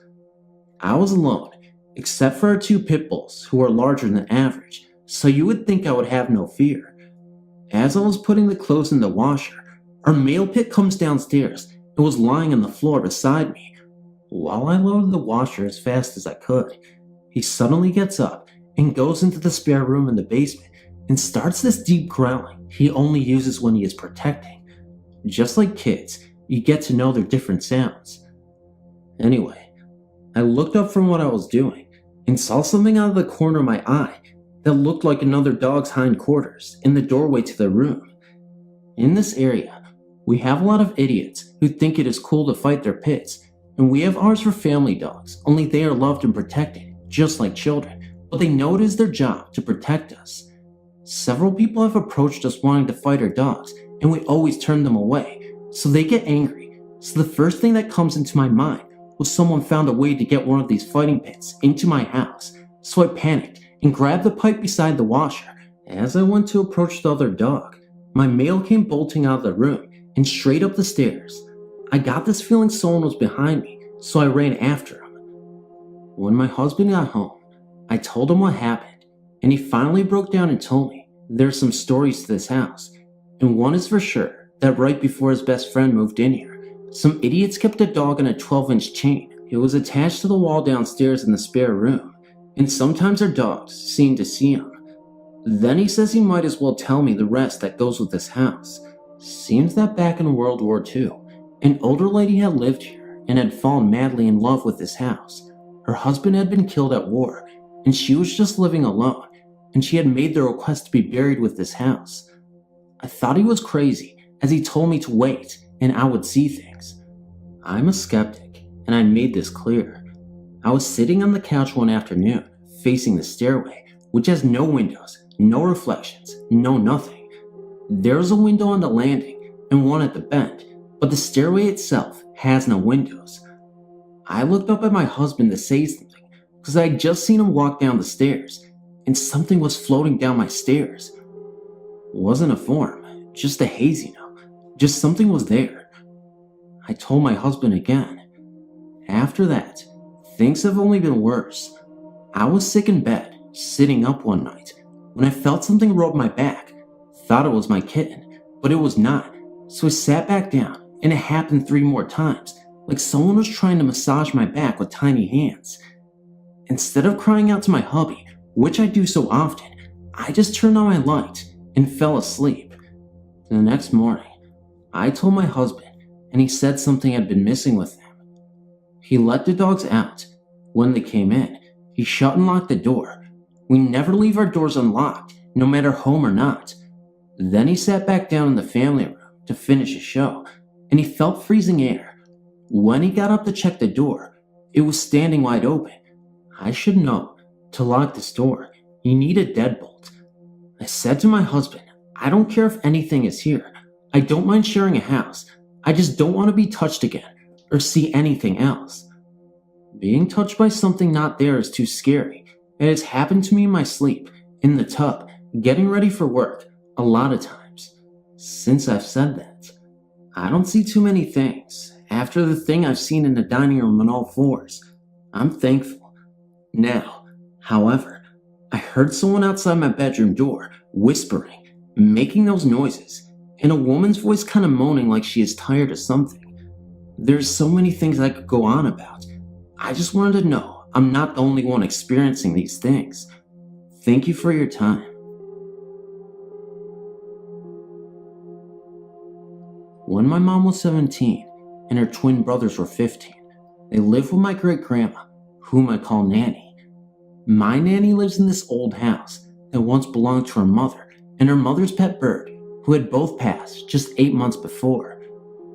I was alone, except for our 2 pit bulls who are larger than average, so you would think I would have no fear. As I was putting the clothes in the washer, our male pit comes downstairs and was lying on the floor beside me. While I loaded the washer as fast as I could, he suddenly gets up and goes into the spare room in the basement and starts this deep growling he only uses when he is protecting. Just like kids, you get to know their different sounds. Anyway, I looked up from what I was doing and saw something out of the corner of my eye that looked like another dog's hindquarters in the doorway to the room. In this area, we have a lot of idiots who think it is cool to fight their pits and we have ours for family dogs, only they are loved and protected, just like children, but they know it is their job to protect us. Several people have approached us wanting to fight our dogs, and we always turn them away, so they get angry. So the first thing that comes into my mind was someone found a way to get one of these fighting pits into my house, so I panicked and grabbed the pipe beside the washer. As I went to approach the other dog, my male came bolting out of the room and straight up the stairs. I got this feeling someone was behind me, so I ran after him. When my husband got home, I told him what happened, and he finally broke down and told me there's some stories to this house, and one is for sure that right before his best friend moved in here, some idiots kept a dog on a 12-inch chain. It was attached to the wall downstairs in the spare room, and sometimes our dogs seemed to see him. Then he says he might as well tell me the rest that goes with this house. Seems that back in World War II, an older lady had lived here and had fallen madly in love with this house. Her husband had been killed at war, and she was just living alone, and she had made the request to be buried with this house. I thought he was crazy, as he told me to wait, and I would see things. I'm a skeptic, and I made this clear. I was sitting on the couch one afternoon, facing the stairway, which has no windows, no reflections, no nothing. There's a window on the landing, and one at the bend, but the stairway itself has no windows. I looked up at my husband to say something, because I had just seen him walk down the stairs, and something was floating down my stairs. It wasn't a form, just a haze, just something was there. I told my husband again. After that, things have only been worse. I was sick in bed, sitting up one night, when I felt something rub my back. Thought it was my kitten, but it was not, so I sat back down, and it happened 3 more times, like someone was trying to massage my back with tiny hands. Instead of crying out to my hubby, which I do so often, I just turned on my light and fell asleep. The next morning, I told my husband, and he said something had been missing with them. He let the dogs out. When they came in, he shut and locked the door. We never leave our doors unlocked, no matter home or not. Then he sat back down in the family room to finish his show, and he felt freezing air. When he got up to check the door, it was standing wide open. I should know, to lock this door, you need a deadbolt. I said to my husband, I don't care if anything is here. I don't mind sharing a house. I just don't want to be touched again, or see anything else. Being touched by something not there is too scary. It has happened to me in my sleep, in the tub, getting ready for work, a lot of times. Since I've said that, I don't see too many things. After the thing I've seen in the dining room on all 4s, I'm thankful. Now, however, I heard someone outside my bedroom door, whispering, making those noises, and a woman's voice kind of moaning like she is tired of something. There's so many things I could go on about. I just wanted to know I'm not the only one experiencing these things. Thank you for your time. When my mom was 17 and her twin brothers were 15, they lived with my great-grandma, whom I call Nanny. My nanny lives in this old house that once belonged to her mother and her mother's pet bird, who had both passed just 8 months before.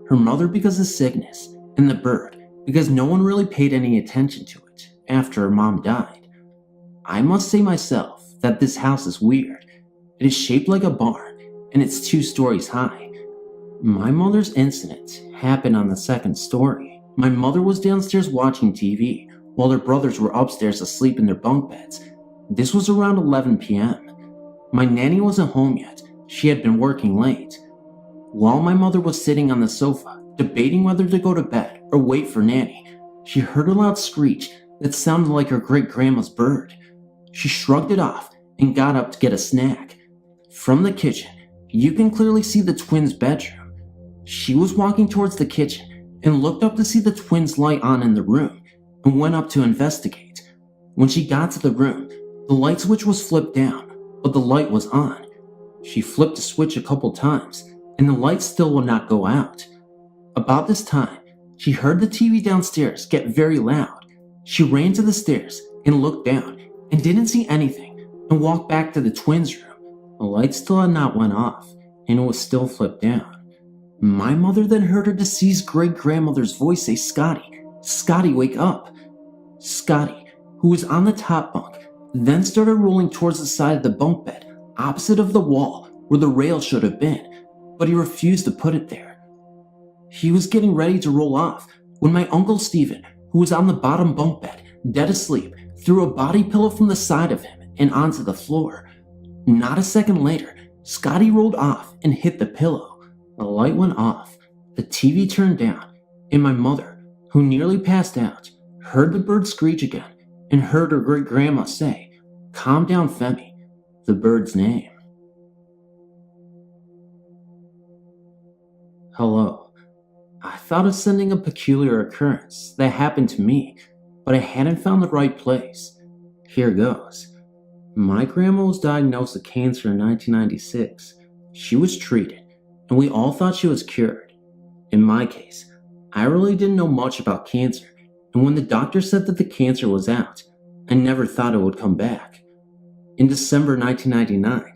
Her mother because of sickness, and the bird because no one really paid any attention to it after her mom died. I must say myself that this house is weird. It is shaped like a barn, and it's 2 stories high. My mother's incident happened on the 2nd story. My mother was downstairs watching TV, while her brothers were upstairs asleep in their bunk beds. This was around 11 p.m. My nanny wasn't home yet. She had been working late. While my mother was sitting on the sofa, debating whether to go to bed or wait for Nanny, she heard a loud screech that sounded like her great-grandma's bird. She shrugged it off and got up to get a snack. From the kitchen, you can clearly see the twins' bedroom. She was walking towards the kitchen and looked up to see the twins' light on in the room and went up to investigate. When she got to the room, the light switch was flipped down, but the light was on. She flipped the switch a couple times, and the light still would not go out. About this time, she heard the TV downstairs get very loud. She ran to the stairs and looked down and didn't see anything and walked back to the twins' room. The light still had not went off, and it was still flipped down. My mother then heard her deceased great-grandmother's voice say, "Scotty, Scotty, wake up! Scotty, who was on the top bunk, then started rolling towards the side of the bunk bed, opposite of the wall where the rail should have been, but he refused to put it there. He was getting ready to roll off when my Uncle Stephen, who was on the bottom bunk bed, dead asleep, threw a body pillow from the side of him and onto the floor. Not a second later, Scotty rolled off and hit the pillow. The light went off, the TV turned down, and my mother, who nearly passed out, heard the bird screech again and heard her great-grandma say, "Calm down, Femi," the bird's name. Hello. I thought of sending a peculiar occurrence that happened to me, but I hadn't found the right place. Here goes. My grandma was diagnosed with cancer in 1996. She was treated, and we all thought she was cured. In my case, I really didn't know much about cancer, and when the doctor said that the cancer was out, I never thought it would come back. In December 1999,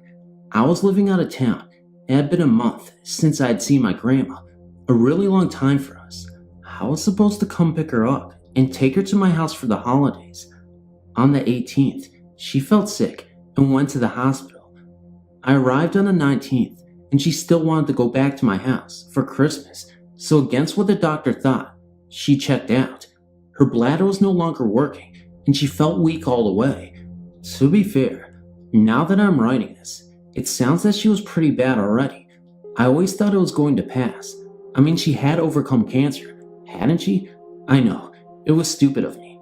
I was living out of town. It had been a month since I had seen my grandma, a really long time for us. I was supposed to come pick her up and take her to my house for the holidays. On the 18th, she felt sick and went to the hospital. I arrived on the 19th, and she still wanted to go back to my house for Christmas, so against what the doctor thought, she checked out. Her bladder was no longer working, and she felt weak all the way. To be fair, now that I'm writing this, it sounds that she was pretty bad already. I always thought it was going to pass. I mean, she had overcome cancer, hadn't she? I know, it was stupid of me.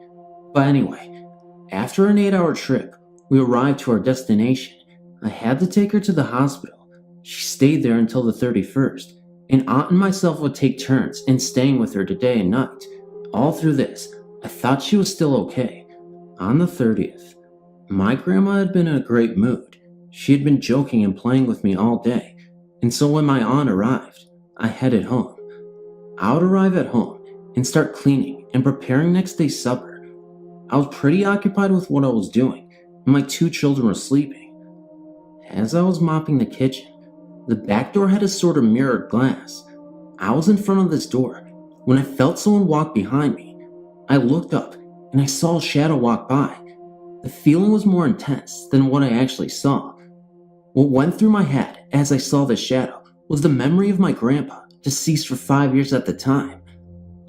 But anyway, after an 8-hour trip, we arrived to our destination. I had to take her to the hospital. She stayed there until the 31st, and Aunt and myself would take turns in staying with her day and night. All through this, I thought she was still okay. On the 30th, my grandma had been in a great mood. She had been joking and playing with me all day, and so when my aunt arrived, I headed home. I would arrive at home and start cleaning and preparing next day's supper. I was pretty occupied with what I was doing, and my 2 children were sleeping. As I was mopping the kitchen, the back door had a sort of mirrored glass. I was in front of this door when I felt someone walk behind me. I looked up and I saw a shadow walk by. The feeling was more intense than what I actually saw. What went through my head as I saw the shadow was the memory of my grandpa, deceased for 5 years at the time.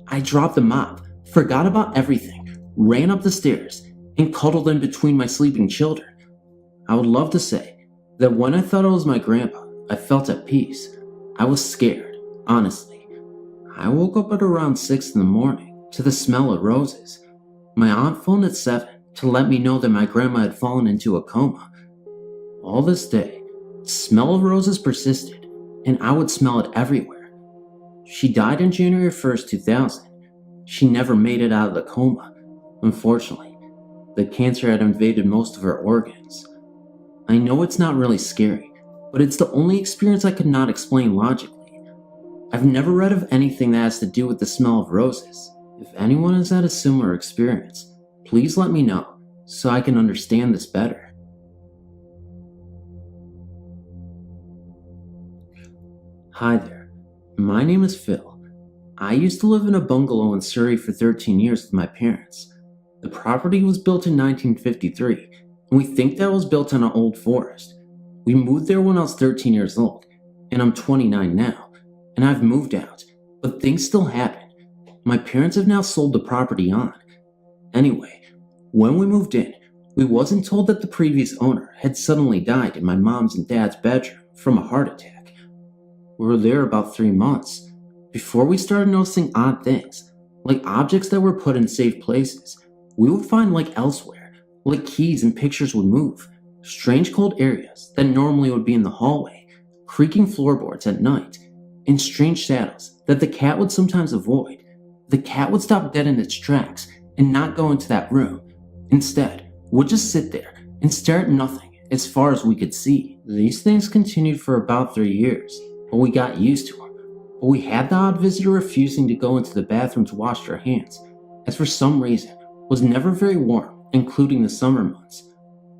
I dropped the mop, forgot about everything, ran up the stairs, and cuddled in between my sleeping children. I would love to say that when I thought it was my grandpa, I felt at peace. I was scared, honestly. I woke up at around 6 in the morning to the smell of roses. My aunt phoned at 7 to let me know that my grandma had fallen into a coma. All this day, the smell of roses persisted, and I would smell it everywhere. She died on January 1st, 2000. She never made it out of the coma. Unfortunately, the cancer had invaded most of her organs. I know it's not really scary, but it's the only experience I could not explain logically. I've never read of anything that has to do with the smell of roses. If anyone has had a similar experience, please let me know so I can understand this better. Hi there, my name is Phil. I used to live in a bungalow in Surrey for 13 years with my parents. The property was built in 1953, and we think that it was built on an old forest. We moved there when I was 13 years old, and I'm 29 now, and I've moved out, but things still happen. My parents have now sold the property on. Anyway, when we moved in, we wasn't told that the previous owner had suddenly died in my mom's and dad's bedroom from a heart attack. We were there about 3 months before we started noticing odd things, like objects that were put in safe places we would find like elsewhere, like keys and pictures would move, strange cold areas that normally would be in the hallway, creaking floorboards at night, and strange shadows that the cat would sometimes avoid. The cat would stop dead in its tracks and not go into that room. Instead, would just sit there and stare at nothing as far as we could see. These things continued for about 3 years, but we got used to them. But we had the odd visitor refusing to go into the bathroom to wash their hands, as for some reason was never very warm, including the summer months.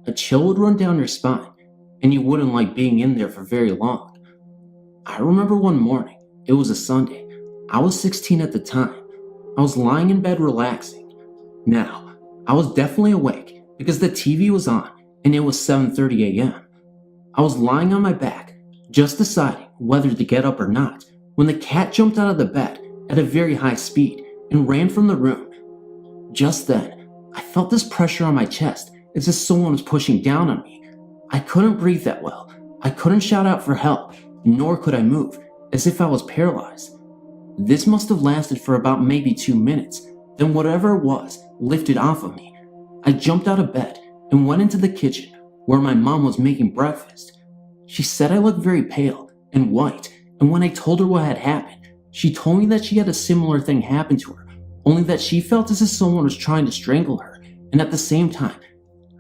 A chill would run down your spine, and you wouldn't like being in there for very long. I remember one morning, it was a Sunday, I was 16 at the time. I was lying in bed relaxing. Now, I was definitely awake because the TV was on and it was 7:30 a.m. I was lying on my back, just deciding whether to get up or not, when the cat jumped out of the bed at a very high speed and ran from the room. Just then, I felt this pressure on my chest as if someone was pushing down on me. I couldn't breathe that well. I couldn't shout out for help, nor could I move, as if I was paralyzed. This must have lasted for about maybe 2 minutes, then whatever it was lifted off of me. I jumped out of bed and went into the kitchen where my mom was making breakfast. She said I looked very pale and white, and when I told her what had happened, she told me that she had a similar thing happen to her, only that she felt as if someone was trying to strangle her, and at the same time,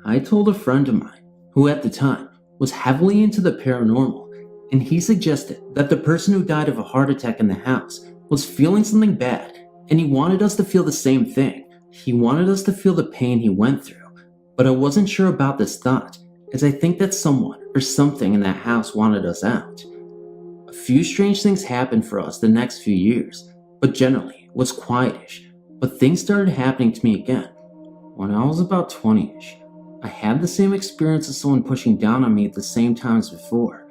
I told a friend of mine, who at the time was heavily into the paranormal, and he suggested that the person who died of a heart attack in the house was feeling something bad, and he wanted us to feel the same thing. He wanted us to feel the pain he went through, but I wasn't sure about this thought, as I think that someone or something in that house wanted us out. A few strange things happened for us the next few years, but generally it was quietish. But things started happening to me again. When I was about 20ish, I had the same experience as someone pushing down on me at the same time as before.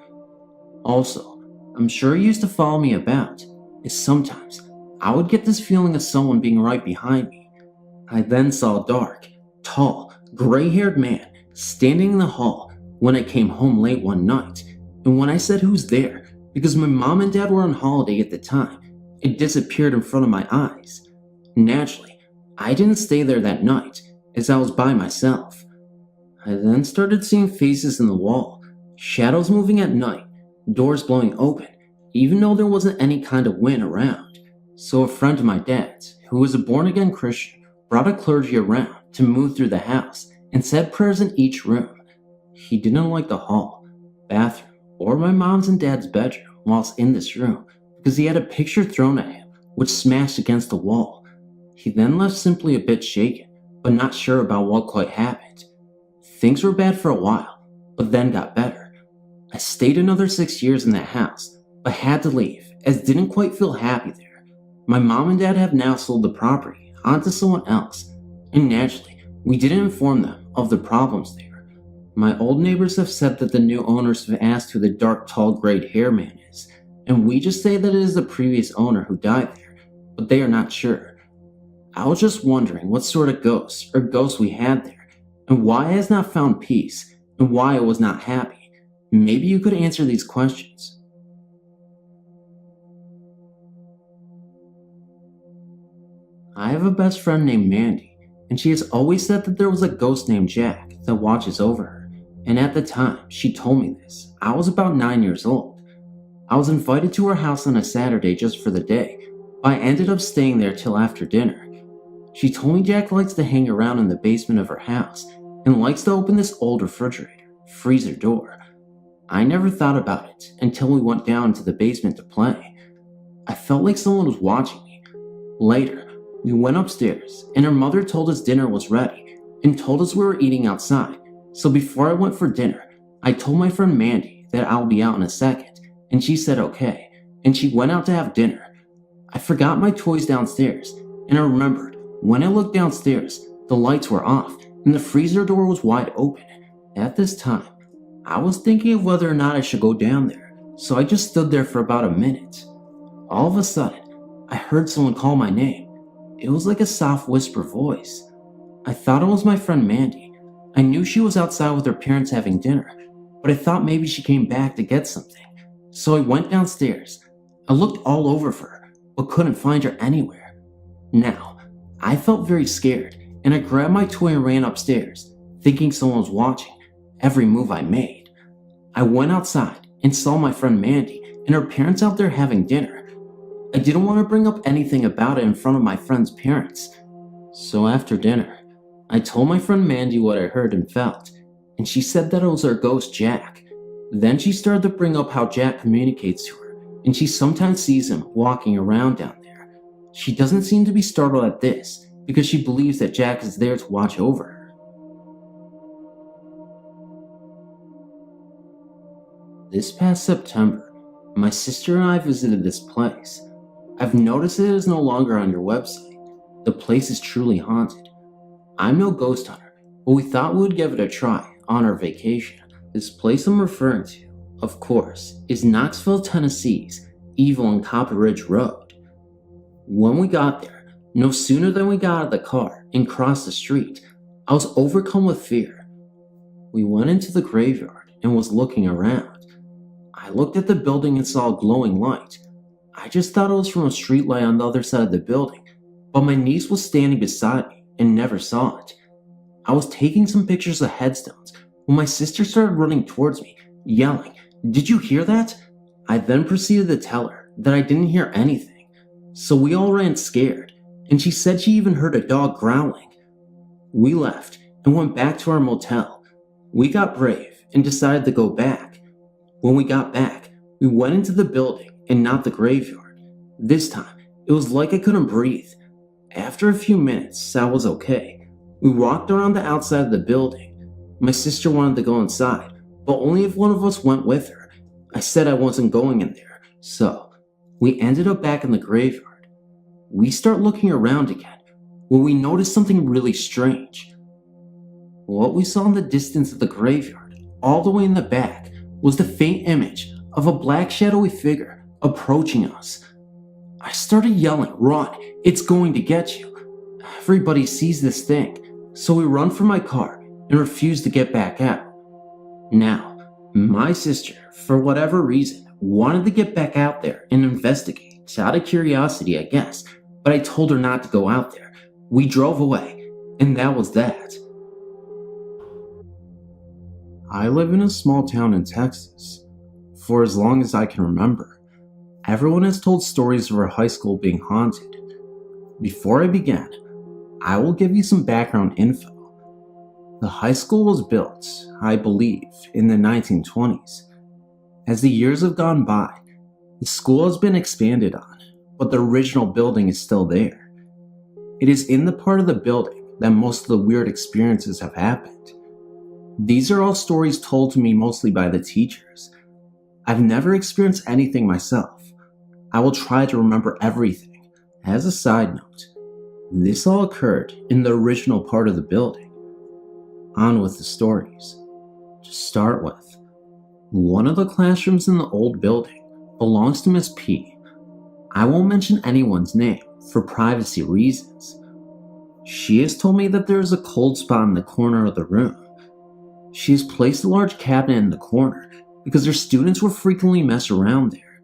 Also, I'm sure it used to follow me about, is sometimes I would get this feeling of someone being right behind me. I then saw a dark, tall, gray-haired man standing in the hall when I came home late one night, and when I said who's there, because my mom and dad were on holiday at the time, it disappeared in front of my eyes. Naturally, I didn't stay there that night, as I was by myself. I then started seeing faces in the wall, shadows moving at night, doors blowing open, even though there wasn't any kind of wind around. So a friend of my dad's, who was a born-again Christian, brought a clergy around to move through the house and said prayers in each room. He didn't like the hall, bathroom, or my mom's and dad's bedroom whilst in this room because he had a picture thrown at him which smashed against the wall. He then left simply a bit shaken, but not sure about what quite happened. Things were bad for a while, but then got better. I stayed another 6 years in that house, but had to leave as didn't quite feel happy there. My mom and dad have now sold the property onto someone else, and naturally, we didn't inform them of the problems there. My old neighbors have said that the new owners have asked who the dark, tall, grayed hair man is, and we just say that it is the previous owner who died there, but they are not sure. I was just wondering what sort of ghosts we had there, and why I has not found peace, and why I was not happy. Maybe you could answer these questions. I have a best friend named Mandy, and she has always said that there was a ghost named Jack that watches over her, and at the time she told me this, I was about 9 years old. I was invited to her house on a Saturday just for the day, but I ended up staying there till after dinner. She told me Jack likes to hang around in the basement of her house and likes to open this old freezer door. I never thought about it until we went down to the basement to play. I felt like someone was watching me. Later, we went upstairs and her mother told us dinner was ready and told us we were eating outside. So before I went for dinner, I told my friend Mandy that I'll be out in a second, and she said okay, and she went out to have dinner. I forgot my toys downstairs, and I remembered when I looked downstairs, the lights were off and the freezer door was wide open. At this time, I was thinking of whether or not I should go down there, so I just stood there for about a minute. All of a sudden, I heard someone call my name. It was like a soft whisper voice. I thought it was my friend Mandy. I knew she was outside with her parents having dinner, but I thought maybe she came back to get something. So I went downstairs. I looked all over for her, but couldn't find her anywhere. Now, I felt very scared, and I grabbed my toy and ran upstairs, thinking someone was watching every move I made. I went outside and saw my friend Mandy and her parents out there having dinner. I didn't want to bring up anything about it in front of my friend's parents. So after dinner, I told my friend Mandy what I heard and felt, and she said that it was our ghost Jack. Then she started to bring up how Jack communicates to her, and she sometimes sees him walking around down there. She doesn't seem to be startled at this, because she believes that Jack is there to watch over her. This past September, my sister and I visited this place. I've noticed it is no longer on your website, The place is truly haunted. I'm no ghost hunter, but we thought we would give it a try on our vacation. This place I'm referring to, of course, is Knoxville, Tennessee's Evil and Copper Ridge Road. When we got there, no sooner than we got out of the car and crossed the street, I was overcome with fear. We went into the graveyard and was looking around. I looked at the building and saw a glowing light. I just thought it was from a street light on the other side of the building, but my niece was standing beside me and never saw it. I was taking some pictures of headstones when my sister started running towards me, yelling, "Did you hear that?" I then proceeded to tell her that I didn't hear anything, so we all ran scared, and she said she even heard a dog growling. We left and went back to our motel. We got brave and decided to go back. When we got back, we went into the building and not the graveyard. This time, it was like I couldn't breathe. After a few minutes, I was okay. We walked around the outside of the building. My sister wanted to go inside, but only if one of us went with her. I said I wasn't going in there, so we ended up back in the graveyard. We start looking around again, when we noticed something really strange. What we saw in the distance of the graveyard, all the way in the back, was the faint image of a black shadowy figure approaching us. I started yelling, "Run, it's going to get you." Everybody sees this thing, so we run for my car and refuse to get back out. Now, my sister, for whatever reason, wanted to get back out there and investigate, out of curiosity, I guess, but I told her not to go out there. We drove away, and that was that. I live in a small town in Texas. For as long as I can remember, everyone has told stories of our high school being haunted. Before I begin, I will give you some background info. The high school was built, I believe, in the 1920s. As the years have gone by, the school has been expanded on, but the original building is still there. It is in the part of the building that most of the weird experiences have happened. These are all stories told to me mostly by the teachers. I've never experienced anything myself. I will try to remember everything. As a side note, this all occurred in the original part of the building. On with the stories. To start with, one of the classrooms in the old building belongs to Miss P. I won't mention anyone's name for privacy reasons. She has told me that there is a cold spot in the corner of the room. She has placed a large cabinet in the corner because her students would frequently mess around there.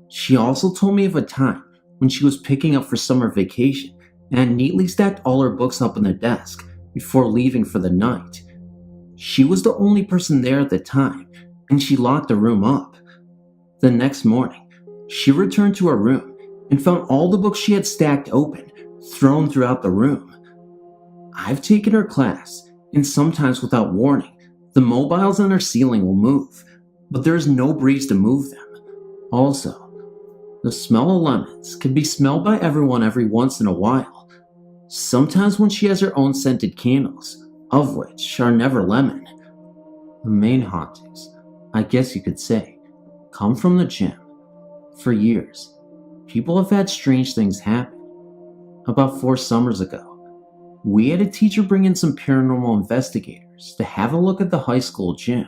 She also told me of a time when she was picking up for summer vacation and had neatly stacked all her books up on the desk before leaving for the night. She was the only person there at the time, and she locked the room up. The next morning, she returned to her room and found all the books she had stacked open, thrown throughout the room. I've taken her class, and sometimes without warning, the mobiles on her ceiling will move, but there is no breeze to move them. Also, the smell of lemons can be smelled by everyone every once in a while. Sometimes when she has her own scented candles, of which are never lemon. The main hauntings, I guess you could say, come from the gym. For years, people have had strange things happen. About 4 summers ago, we had a teacher bring in some paranormal investigators to have a look at the high school gym.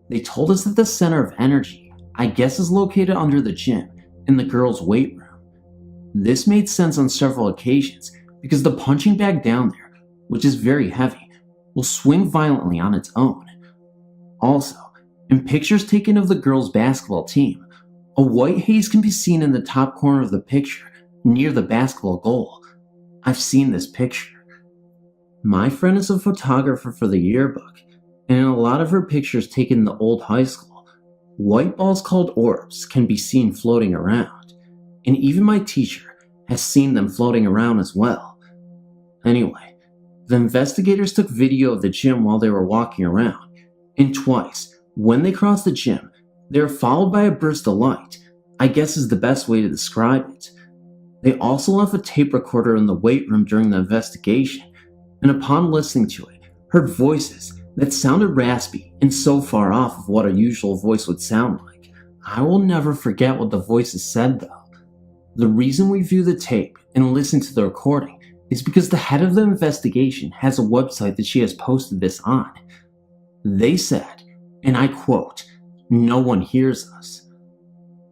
They told us that the center of energy, I guess, is located under the gym in the girls' weight room. This made sense on several occasions because the punching bag down there, which is very heavy, will swing violently on its own. Also, in pictures taken of the girls' basketball team, a white haze can be seen in the top corner of the picture near the basketball goal. I've seen this picture. My friend is a photographer for the yearbook, and in a lot of her pictures taken in the old high school, white balls called orbs can be seen floating around, and even my teacher has seen them floating around as well. Anyway, the investigators took video of the gym while they were walking around, and twice, when they crossed the gym, they were followed by a burst of light, I guess is the best way to describe it. They also left a tape recorder in the weight room during the investigation, and upon listening to it, heard voices that sounded raspy and so far off of what a usual voice would sound like. I will never forget what the voices said though. The reason we view the tape and listen to the recording is because the head of the investigation has a website that she has posted this on. They said, and I quote, "No one hears us."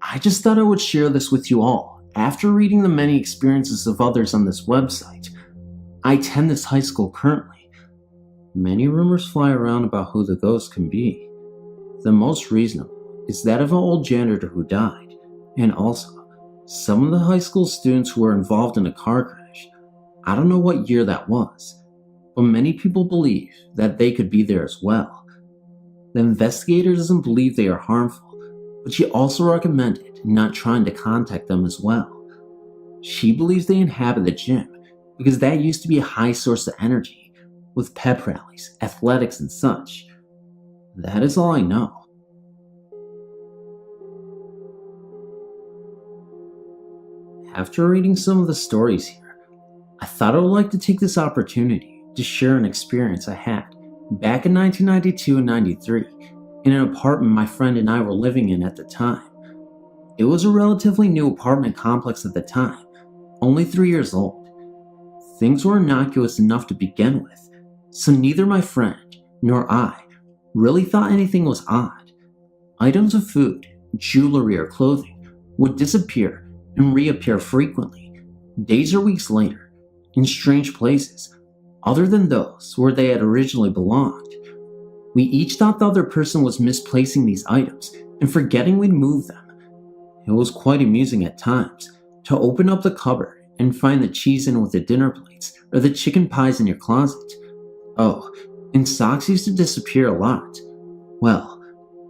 I just thought I would share this with you all after reading the many experiences of others on this website. I attend this high school currently. Many rumors fly around about who the ghost can be. The most reasonable is that of an old janitor who died, and also some of the high school students who were involved in a car crash. I don't know what year that was, but many people believe that they could be there as well. The investigator doesn't believe they are harmful, but she also recommended not trying to contact them as well. She believes they inhabit the gym because that used to be a high source of energy, with pep rallies, athletics, and such. That is all I know. After reading some of the stories here, I thought I would like to take this opportunity to share an experience I had back in 1992 and 93 in an apartment my friend and I were living in at the time. It was a relatively new apartment complex at the time, only 3 years old. Things were innocuous enough to begin with, so neither my friend nor I really thought anything was odd. Items of food, jewelry, or clothing would disappear and reappear frequently, days or weeks later, in strange places, other than those where they had originally belonged. We each thought the other person was misplacing these items and forgetting we'd moved them. It was quite amusing at times to open up the cupboard and find the cheese in with the dinner plates or the chicken pies in your closet. Oh, and socks used to disappear a lot. Well,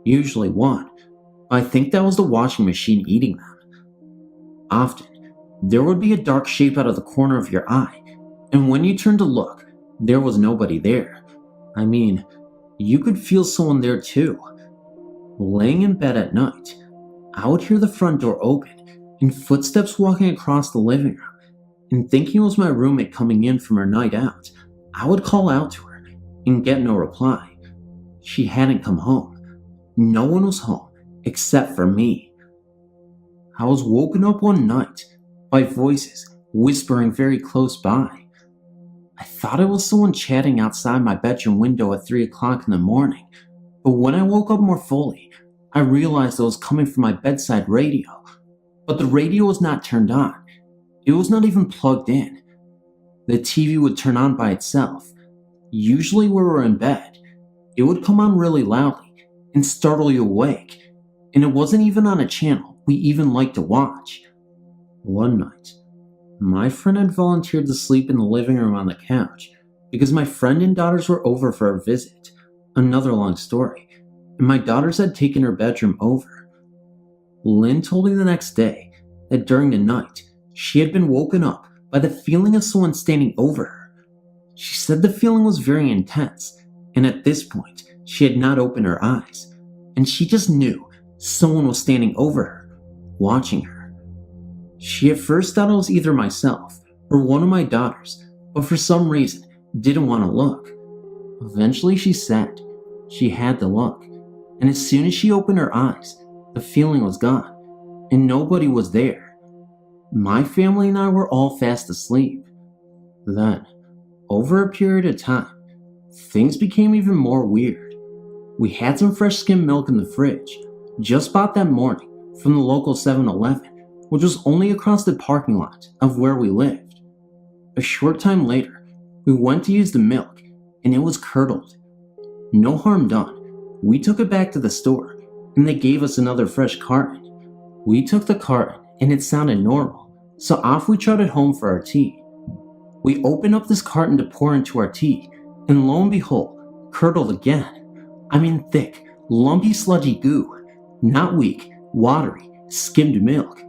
usually one. I think that was the washing machine eating them. Often, there would be a dark shape out of the corner of your eye, and when you turned to look, there was nobody there. I mean, you could feel someone there too. Laying in bed at night, I would hear the front door open and footsteps walking across the living room, and thinking it was my roommate coming in from her night out, I would call out to her and get no reply. She hadn't come home. No one was home except for me. I was woken up one night by voices whispering very close by. I thought it was someone chatting outside my bedroom window at 3 o'clock in the morning, but when I woke up more fully, I realized it was coming from my bedside radio. But the radio was not turned on. It was not even plugged in. The TV would turn on by itself. Usually when we were in bed, it would come on really loudly and startle you awake, and it wasn't even on a channel we even liked to watch. One night, my friend had volunteered to sleep in the living room on the couch because my friend and daughters were over for a visit. Another long story, and my daughters had taken her bedroom over. Lynn told me the next day that during the night, she had been woken up by the feeling of someone standing over her. She said the feeling was very intense, and at this point, she had not opened her eyes, and she just knew someone was standing over her, watching her. She at first thought it was either myself or one of my daughters, but for some reason didn't want to look. Eventually she said she had to look, and as soon as she opened her eyes, the feeling was gone, and nobody was there. My family and I were all fast asleep. Then, over a period of time, things became even more weird. We had some fresh skim milk in the fridge, just bought that morning from the local 7-Eleven, which was only across the parking lot of where we lived. A short time later, we went to use the milk, and it was curdled. No harm done. We took it back to the store, and they gave us another fresh carton. We took the carton, and it sounded normal, so off we trotted home for our tea. We opened up this carton to pour into our tea, and lo and behold, curdled again. I mean thick, lumpy, sludgy goo. Not weak, watery, skimmed milk.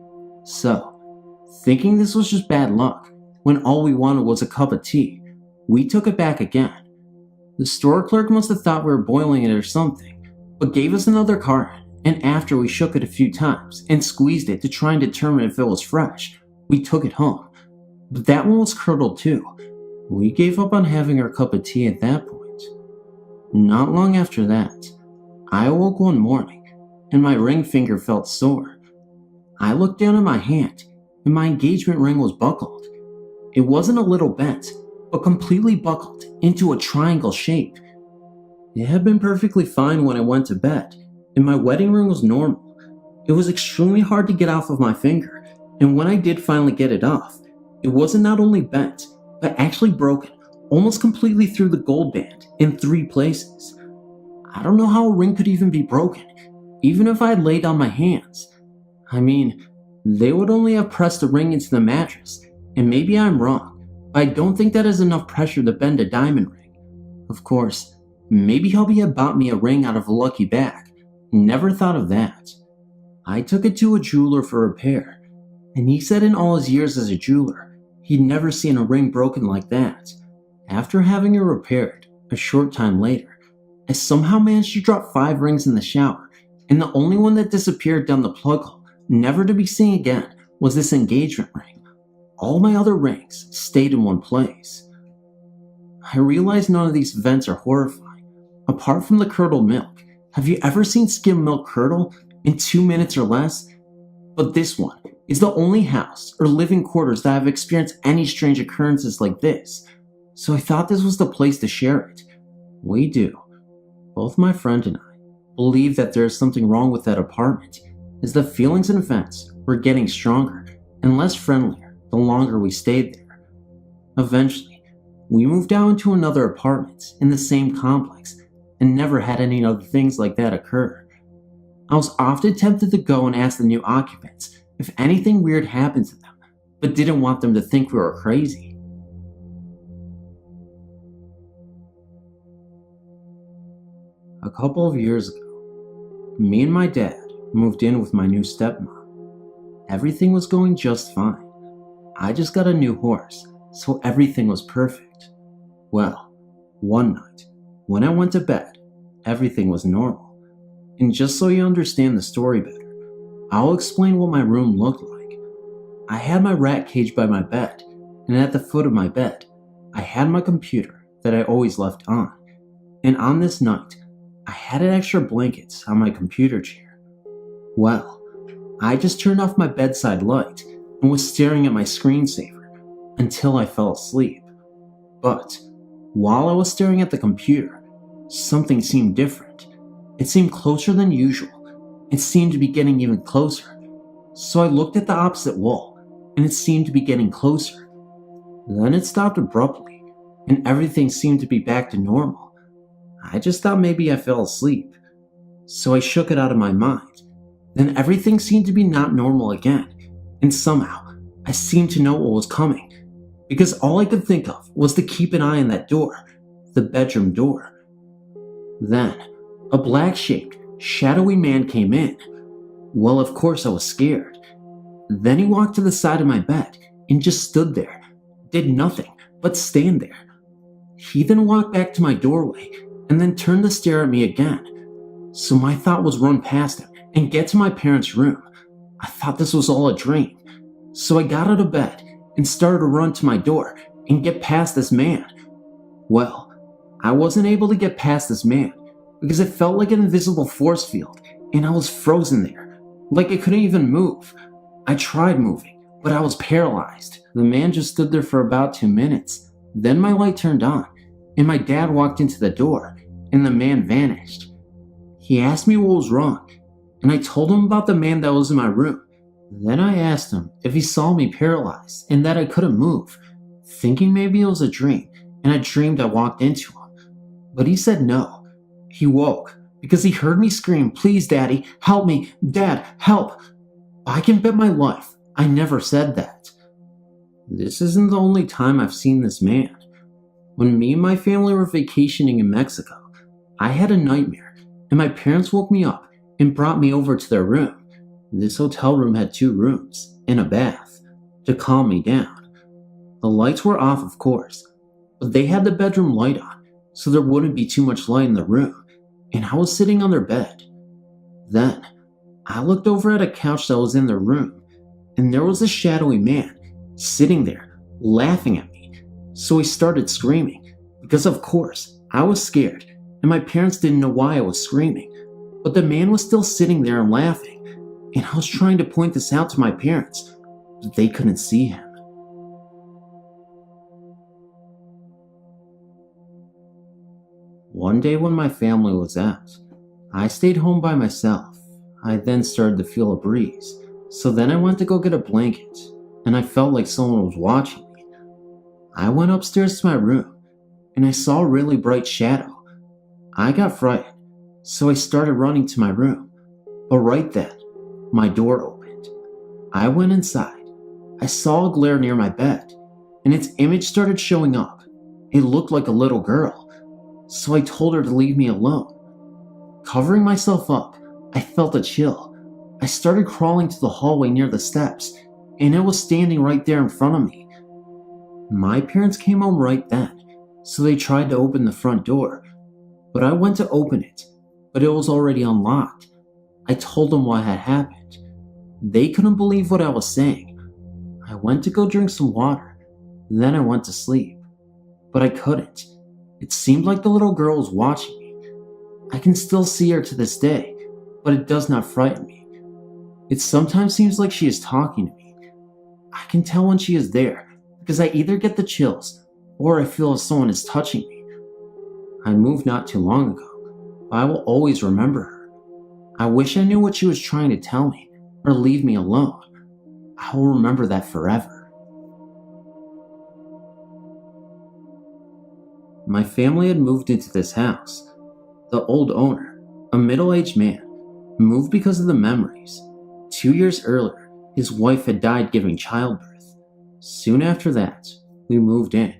So, thinking this was just bad luck, when all we wanted was a cup of tea, we took it back again. The store clerk must have thought we were boiling it or something, but gave us another carton, and after we shook it a few times and squeezed it to try and determine if it was fresh, we took it home. But that one was curdled too. We gave up on having our cup of tea at that point. Not long after that, I awoke one morning, and my ring finger felt sore. I looked down at my hand and my engagement ring was buckled. It wasn't a little bent, but completely buckled into a triangle shape. It had been perfectly fine when I went to bed, and my wedding ring was normal. It was extremely hard to get off of my finger, and when I did finally get it off, it wasn't not only bent, but actually broken almost completely through the gold band in 3 places. I don't know how a ring could even be broken, even if I had laid on my hands. I mean, they would only have pressed the ring into the mattress, and maybe I'm wrong, but I don't think that is enough pressure to bend a diamond ring. Of course, maybe hubby had bought me a ring out of a lucky bag. Never thought of that. I took it to a jeweler for repair, and he said in all his years as a jeweler, he'd never seen a ring broken like that. After having it repaired, a short time later, I somehow managed to drop 5 rings in the shower, and the only one that disappeared down the plug hole, never to be seen again, was this engagement ring. All my other rings stayed in one place. I realize none of these events are horrifying. Apart from the curdled milk, have you ever seen skim milk curdle in 2 minutes or less? But this one is the only house or living quarters that have experienced any strange occurrences like this, so I thought this was the place to share it. We do. Both my friend and I believe that there is something wrong with that apartment, as the feelings and events were getting stronger and less friendlier the longer we stayed there. Eventually, we moved out into another apartment in the same complex and never had any other things like that occur. I was often tempted to go and ask the new occupants if anything weird happened to them, but didn't want them to think we were crazy. A couple of years ago, me and my dad moved in with my new stepmom. Everything was going just fine. I just got a new horse, so everything was perfect. Well, one night, when I went to bed, everything was normal. And just so you understand the story better, I'll explain what my room looked like. I had my rat cage by my bed, and at the foot of my bed, I had my computer that I always left on. And on this night, I had extra blankets on my computer chair. Well, I just turned off my bedside light and was staring at my screensaver until I fell asleep. But while I was staring at the computer, something seemed different. It seemed closer than usual. It seemed to be getting even closer. So I looked at the opposite wall, and it seemed to be getting closer. Then it stopped abruptly, and everything seemed to be back to normal. I just thought maybe I fell asleep, so I shook it out of my mind. Then everything seemed to be not normal again, and somehow I seemed to know what was coming, because all I could think of was to keep an eye on that door, the bedroom door. Then, a black-shaped, shadowy man came in. Well, of course I was scared. Then he walked to the side of my bed and just stood there, did nothing but stand there. He then walked back to my doorway and then turned to stare at me again. So my thought was run past him and get to my parents' room. I thought this was all a dream. So I got out of bed and started to run to my door and get past this man. Well, I wasn't able to get past this man because it felt like an invisible force field and I was frozen there, like I couldn't even move. I tried moving, but I was paralyzed. The man just stood there for about 2 minutes. Then my light turned on and my dad walked into the door and the man vanished. He asked me what was wrong, and I told him about the man that was in my room. Then I asked him if he saw me paralyzed and that I couldn't move, thinking maybe it was a dream and I dreamed I walked into him. But he said no. He woke because he heard me scream, "Please, Daddy, help me, Dad, help." I can bet my life I never said that. This isn't the only time I've seen this man. When me and my family were vacationing in Mexico, I had a nightmare, and my parents woke me up and brought me over to their room. This hotel room had 2 rooms and a bath to calm me down. The lights were off, of course, but they had the bedroom light on, so there wouldn't be too much light in the room, and I was sitting on their bed. Then, I looked over at a couch that was in their room, and there was a shadowy man sitting there, laughing at me. So I started screaming, because of course, I was scared, and my parents didn't know why I was screaming, but the man was still sitting there and laughing, and I was trying to point this out to my parents, but they couldn't see him. One day when my family was out, I stayed home by myself. I then started to feel a breeze, so then I went to go get a blanket, and I felt like someone was watching me. I went upstairs to my room, and I saw a really bright shadow. I got frightened, so I started running to my room, but right then, my door opened. I went inside. I saw a glare near my bed, and its image started showing up. It looked like a little girl, so I told her to leave me alone. Covering myself up, I felt a chill. I started crawling to the hallway near the steps, and it was standing right there in front of me. My parents came home right then, so they tried to open the front door, but I went to open it, but it was already unlocked. I told them what had happened. They couldn't believe what I was saying. I went to go drink some water, then I went to sleep, but I couldn't. It seemed like the little girl was watching me. I can still see her to this day, but it does not frighten me. It sometimes seems like she is talking to me. I can tell when she is there because I either get the chills or I feel as someone is touching me. I moved not too long ago, but I will always remember her. I wish I knew what she was trying to tell me or leave me alone. I will remember that forever. My family had moved into this house. The old owner, a middle-aged man, moved because of the memories. 2 years earlier, his wife had died giving childbirth. Soon after that, we moved in.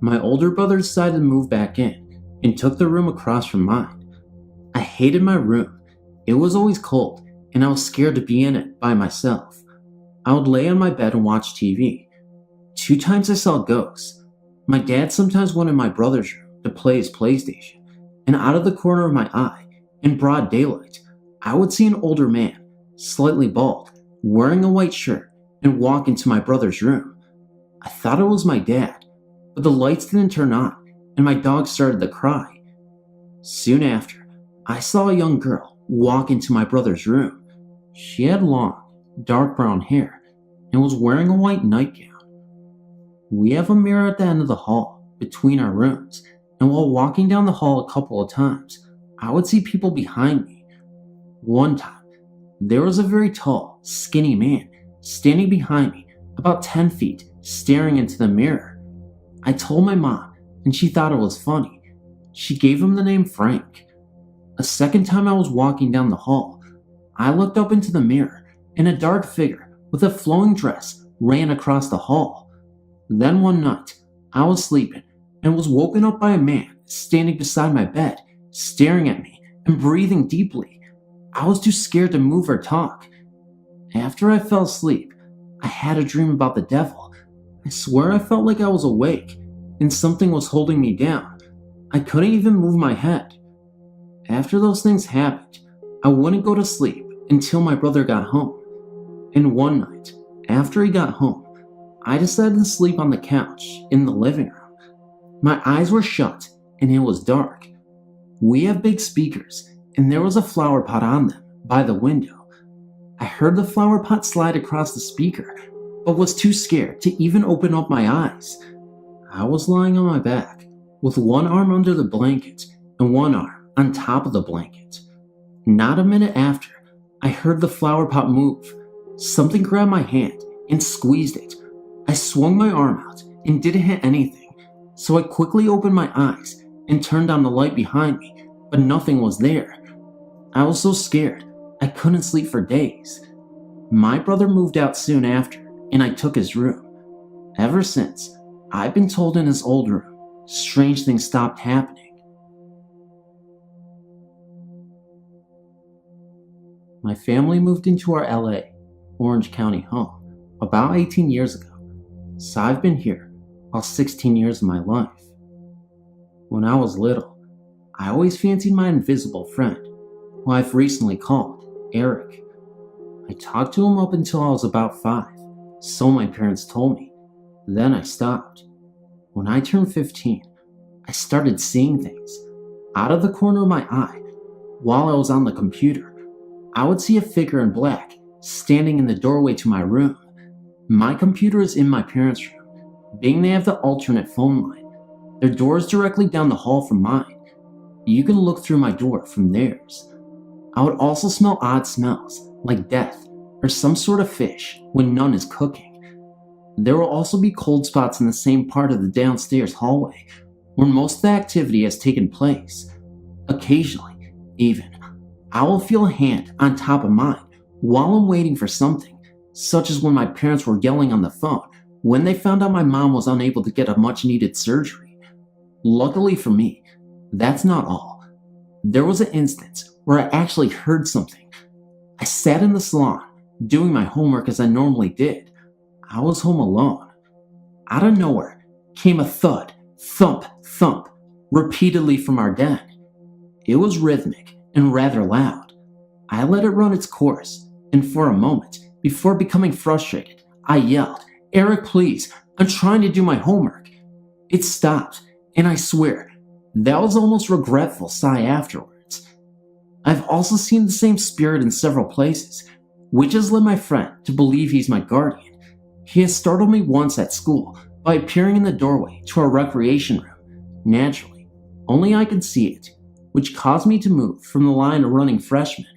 My older brother decided to move back in and took the room across from mine. I hated my room. It was always cold, and I was scared to be in it by myself. I would lay on my bed and watch TV. 2 times I saw ghosts. My dad sometimes went in my brother's room to play his PlayStation, and out of the corner of my eye, in broad daylight, I would see an older man, slightly bald, wearing a white shirt, and walk into my brother's room. I thought it was my dad, but the lights didn't turn on, and my dog started to cry. Soon after, I saw a young girl walk into my brother's room. She had long, dark brown hair, and was wearing a white nightgown. We have a mirror at the end of the hall, between our rooms, and while walking down the hall a couple of times, I would see people behind me. One time, there was a very tall, skinny man standing behind me, about 10 feet, staring into the mirror. I told my mom, and she thought it was funny. She gave him the name Frank. A second time I was walking down the hall, I looked up into the mirror, and a dark figure with a flowing dress ran across the hall. Then one night, I was sleeping and was woken up by a man standing beside my bed, staring at me and breathing deeply. I was too scared to move or talk. After I fell asleep, I had a dream about the devil. I swear I felt like I was awake and something was holding me down. I couldn't even move my head. After those things happened, I wouldn't go to sleep until my brother got home. And one night, after he got home, I decided to sleep on the couch in the living room. My eyes were shut and it was dark. We have big speakers and there was a flower pot on them by the window. I heard the flower pot slide across the speaker, but was too scared to even open up my eyes. I was lying on my back with one arm under the blanket and one arm on top of the blanket. Not a minute after, I heard the flower pot move. Something grabbed my hand and squeezed it. I swung my arm out and didn't hit anything, so I quickly opened my eyes and turned on the light behind me, but nothing was there. I was so scared, I couldn't sleep for days. My brother moved out soon after, and I took his room. Ever since, I've been told in his old room, strange things stopped happening. My family moved into our LA, Orange County home about 18 years ago. So I've been here all 16 years of my life. When I was little, I always fancied my invisible friend, who I've recently called Eric. I talked to him up until I was about 5, so my parents told me. Then I stopped. When I turned 15, I started seeing things. Out of the corner of my eye, while I was on the computer, I would see a figure in black standing in the doorway to my room. My computer is in my parents' room, being they have the alternate phone line. Their door is directly down the hall from mine. You can look through my door from theirs. I would also smell odd smells, like death or some sort of fish, when none is cooking. There will also be cold spots in the same part of the downstairs hallway, where most of the activity has taken place. Occasionally, even, I will feel a hand on top of mine while I'm waiting for something, such as when my parents were yelling on the phone when they found out my mom was unable to get a much-needed surgery. Luckily for me, that's not all. There was an instance where I actually heard something. I sat in the salon, doing my homework as I normally did. I was home alone. Out of nowhere came a thud, thump, thump, repeatedly from our den. It was rhythmic and rather loud. I let it run its course, and for a moment, before becoming frustrated, I yelled, "Eric, please, I'm trying to do my homework." It stopped, and I swear, that was almost regretful sigh afterwards. I've also seen the same spirit in several places, which has led my friend to believe he's my guardian. He has startled me once at school by appearing in the doorway to our recreation room. Naturally, only I could see it, which caused me to move from the line of running freshmen,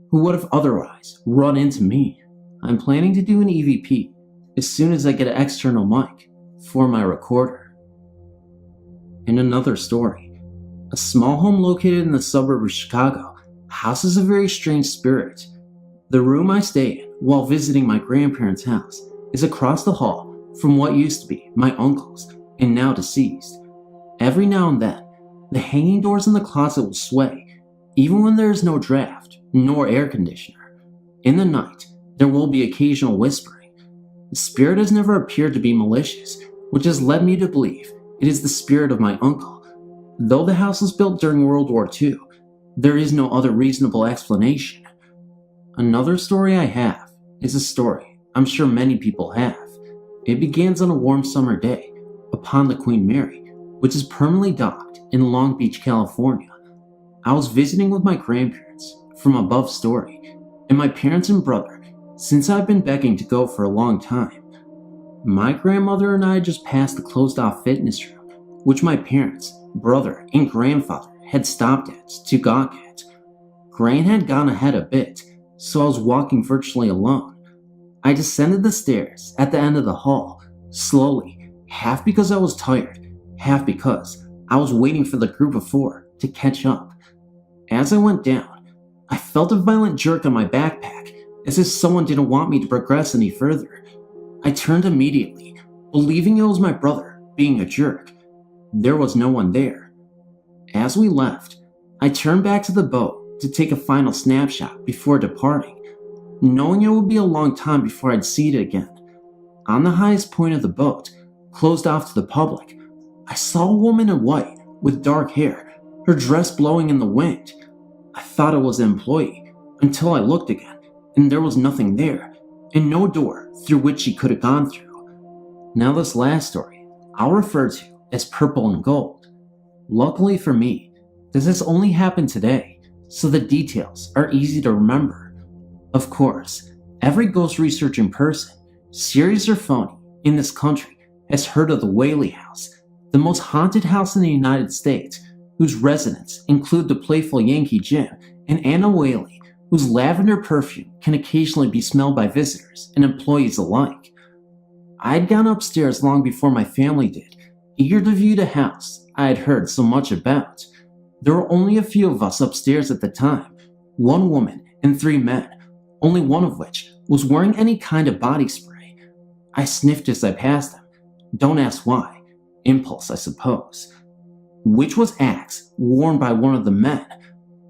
who would have otherwise run into me. I'm planning to do an EVP as soon as I get an external mic for my recorder. In another story, a small home located in the suburb of Chicago houses a very strange spirit. The room I stay in while visiting my grandparents' house is across the hall from what used to be my uncle's and now deceased. Every now and then, the hanging doors in the closet will sway, even when there is no draft nor air conditioner. In the night, there will be occasional whispering. The spirit has never appeared to be malicious, which has led me to believe it is the spirit of my uncle. Though the house was built during World War II, there is no other reasonable explanation. Another story I have is a story I'm sure many people have. It begins on a warm summer day upon the Queen Mary, which is permanently docked in Long Beach, California. I was visiting with my grandparents from above story, and my parents and brother, since I've been begging to go for a long time. My grandmother and I just passed the closed-off fitness room, which my parents, brother, and grandfather had stopped at to gawk at. Gran had gone ahead a bit, so I was walking virtually alone. I descended the stairs at the end of the hall, slowly, half because I was tired, half because I was waiting for the group of four to catch up. As I went down, I felt a violent jerk on my backpack, as if someone didn't want me to progress any further. I turned immediately, believing it was my brother being a jerk. There was no one there. As we left, I turned back to the boat to take a final snapshot before departing, knowing it would be a long time before I'd see it again. On the highest point of the boat, closed off to the public, I saw a woman in white with dark hair, her dress blowing in the wind. I thought it was an employee until I looked again, and there was nothing there, and no door through which she could have gone through. Now this last story, I'll refer to as Purple and Gold. Luckily for me, this has only happened today, so the details are easy to remember. Of course, every ghost researching person, serious or phony, in this country has heard of the Whaley House, the most haunted house in the United States, whose residents include the playful Yankee Jim and Anna Whaley, whose lavender perfume can occasionally be smelled by visitors and employees alike. I had gone upstairs long before my family did, eager to view the house I had heard so much about. There were only a few of us upstairs at the time, one woman and 3 men, only one of which was wearing any kind of body spray. I sniffed as I passed them. Don't ask why. Impulse, I suppose. Which was Axe, worn by one of the men.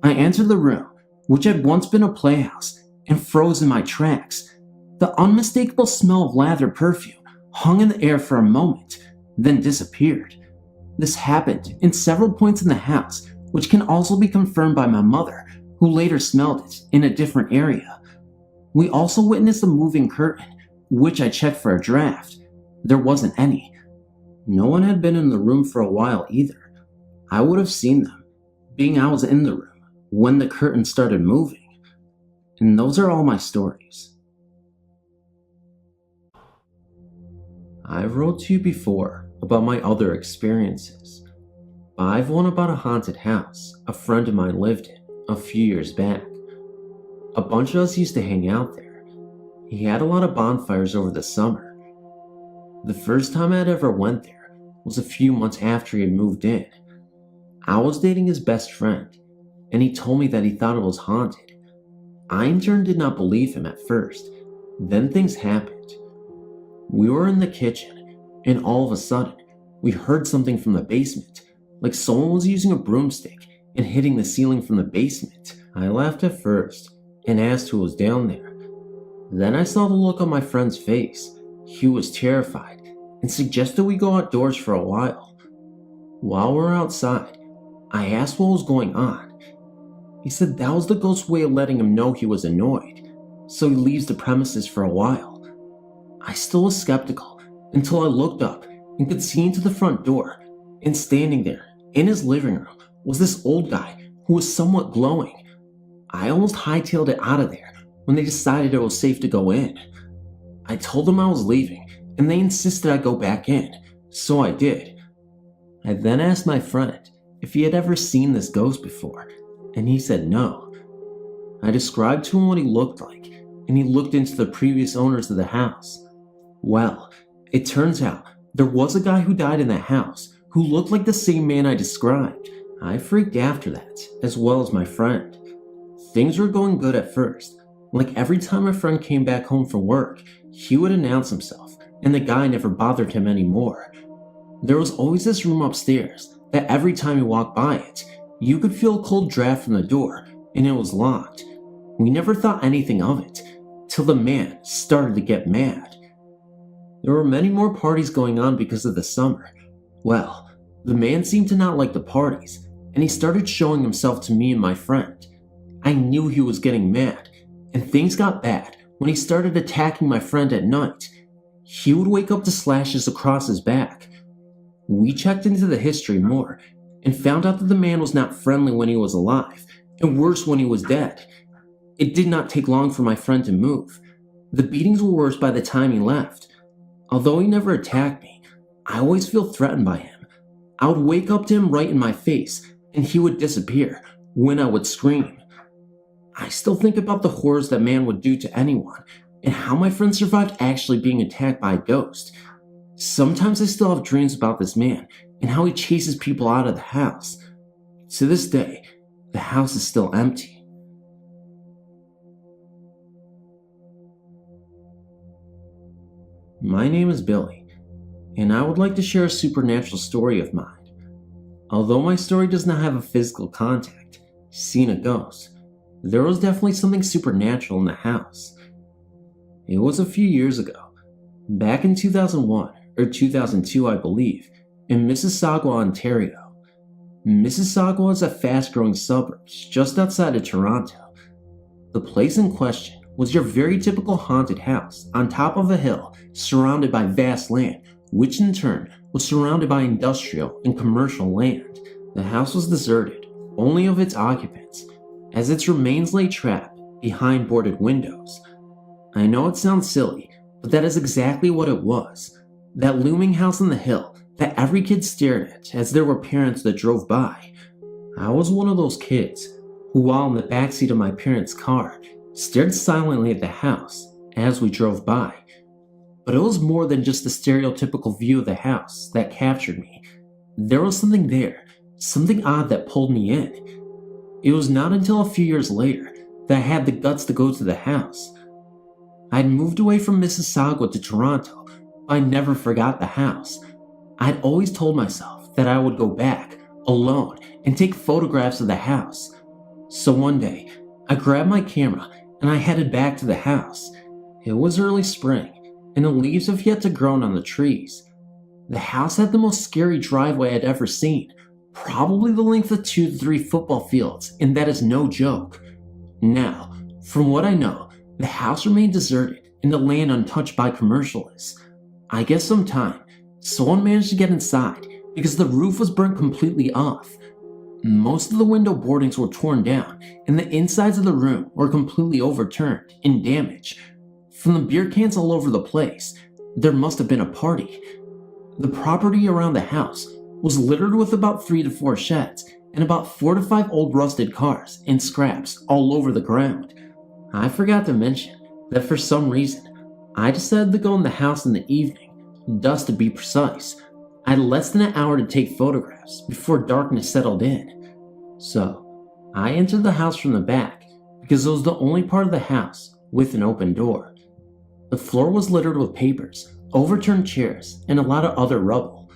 I entered the room, which had once been a playhouse, and froze in my tracks. The unmistakable smell of lather perfume hung in the air for a moment, then disappeared. This happened in several points in the house, which can also be confirmed by my mother, who later smelled it in a different area. We also witnessed a moving curtain, which I checked for a draft. There wasn't any. No one had been in the room for a while either. I would have seen them, being I was in the room when the curtain started moving. And those are all my stories. I wrote to you before about my other experiences. I've one about a haunted house a friend of mine lived in a few years back. A bunch of us used to hang out there. He had a lot of bonfires over the summer. The first time I'd ever went there was a few months after he had moved in. I was dating his best friend, and he told me that he thought it was haunted. I in turn did not believe him at first. Then things happened. We were in the kitchen, and all of a sudden, we heard something from the basement, like someone was using a broomstick and hitting the ceiling from the basement. I laughed at first and asked who was down there. Then I saw the look on my friend's face. He was terrified and suggested we go outdoors for a while. While we're outside, I asked what was going on. He said that was the ghost's way of letting him know he was annoyed, so he leaves the premises for a while. I still was skeptical until I looked up and could see into the front door, and standing there in his living room was this old guy who was somewhat glowing. I almost hightailed it out of there when they decided it was safe to go in. I told them I was leaving, and they insisted I go back in, so I did. I then asked my friend if he had ever seen this ghost before, and he said no. I described to him what he looked like, and he looked into the previous owners of the house. Well, it turns out there was a guy who died in that house who looked like the same man I described. I freaked after that, as well as my friend. Things were going good at first. Like every time my friend came back home from work, he would announce himself, and the guy never bothered him anymore. There was always this room upstairs that every time you walked by it, you could feel a cold draft from the door, and it was locked. We never thought anything of it, till the man started to get mad. There were many more parties going on because of the summer. Well, the man seemed to not like the parties, and he started showing himself to me and my friend. I knew he was getting mad, and things got bad when he started attacking my friend at night. He would wake up to slashes across his back. We checked into the history more, and found out that the man was not friendly when he was alive, and worse when he was dead. It did not take long for my friend to move. The beatings were worse by the time he left. Although he never attacked me, I always feel threatened by him. I would wake up to him right in my face, and he would disappear when I would scream. I still think about the horrors that man would do to anyone, and how my friend survived actually being attacked by a ghost. Sometimes I still have dreams about this man, and how he chases people out of the house. To this day, the house is still empty. My name is Billy, and I would like to share a supernatural story of mine. Although my story does not have a physical contact, seeing a ghost, there was definitely something supernatural in the house. It was a few years ago, back in 2001 or 2002 I believe, in Mississauga, Ontario. Mississauga is a fast-growing suburb just outside of Toronto. The place in question was your very typical haunted house on top of a hill surrounded by vast land, which in turn was surrounded by industrial and commercial land. The house was deserted, only of its occupants, as its remains lay trapped behind boarded windows. I know it sounds silly, but that is exactly what it was. That looming house on the hill that every kid stared at as there were parents that drove by. I was one of those kids who, while in the backseat of my parents' car, stared silently at the house as we drove by. But it was more than just the stereotypical view of the house that captured me. There was something there, something odd that pulled me in. It was not until a few years later that I had the guts to go to the house. I'd moved away from Mississauga to Toronto, but I never forgot the house. I'd always told myself that I would go back, alone, and take photographs of the house. So one day, I grabbed my camera and I headed back to the house. It was early spring, and the leaves have yet to grow on the trees. The house had the most scary driveway I'd ever seen, probably the length of 2 to 3 football fields, and that is no joke. Now, from what I know, the house remained deserted and the land untouched by commercialists. I guess sometime, someone managed to get inside because the roof was burnt completely off. Most of the window boardings were torn down, and the insides of the room were completely overturned and damaged. From the beer cans all over the place, there must have been a party. The property around the house was littered with about 3 to 4 sheds and about 4 to 5 old rusted cars and scraps all over the ground. I forgot to mention that for some reason, I decided to go in the house in the evening, dusk to be precise. I had less than an hour to take photographs before darkness settled in. So, I entered the house from the back because it was the only part of the house with an open door. The floor was littered with papers, overturned chairs, and a lot of other rubble.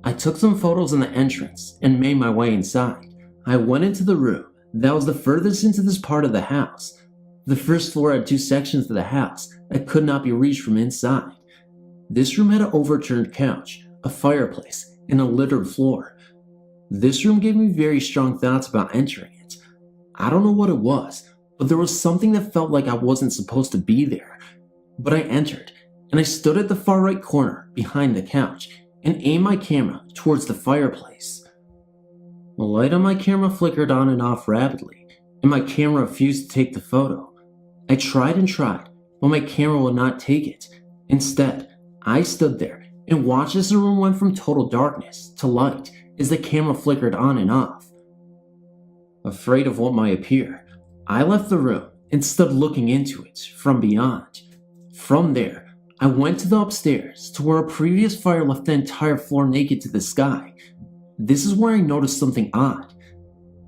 I took some photos in the entrance and made my way inside. I went into the room that was the furthest into this part of the house. The first floor had 2 sections of the house that could not be reached from inside. This room had an overturned couch, a fireplace, and a littered floor. This room gave me very strong thoughts about entering it. I don't know what it was, but there was something that felt like I wasn't supposed to be there. But I entered, and I stood at the far right corner behind the couch and aimed my camera towards the fireplace. The light on my camera flickered on and off rapidly, and my camera refused to take the photo. I tried and tried, but my camera would not take it. Instead, I stood there and watched as the room went from total darkness to light as the camera flickered on and off. Afraid of what might appear, I left the room and stood looking into it from beyond. From there, I went to the upstairs to where a previous fire left the entire floor naked to the sky. This is where I noticed something odd.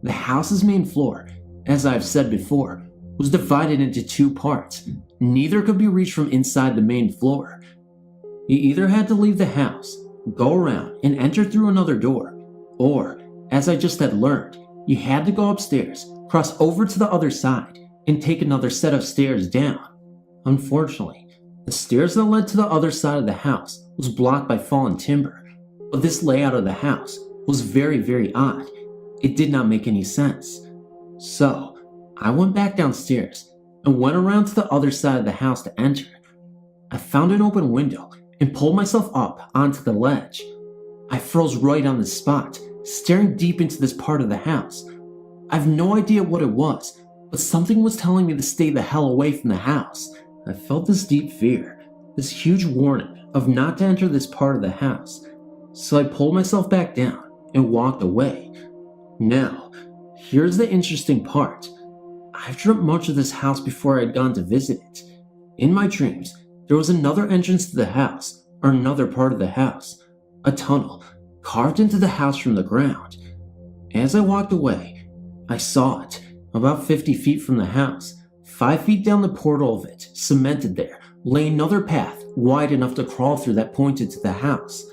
The house's main floor, as I've said before, was divided into 2 parts. Neither could be reached from inside the main floor. You either had to leave the house, go around and enter through another door, or, as I just had learned, you had to go upstairs, cross over to the other side, and take another set of stairs down. Unfortunately, the stairs that led to the other side of the house was blocked by fallen timber, but this layout of the house was very, very odd. It did not make any sense. So, I went back downstairs and went around to the other side of the house to enter. I found an open window and pulled myself up onto the ledge. I froze right on the spot, staring deep into this part of the house. I have no idea what it was, but something was telling me to stay the hell away from the house. I felt this deep fear, this huge warning of not to enter this part of the house, so I pulled myself back down and walked away. Now, here's the interesting part. I've dreamt much of this house before I had gone to visit it. In my dreams, there was another entrance to the house, or another part of the house, a tunnel carved into the house from the ground. As I walked away, I saw it, about 50 feet from the house. 5 feet down the portal of it, cemented there, lay another path wide enough to crawl through that pointed to the house.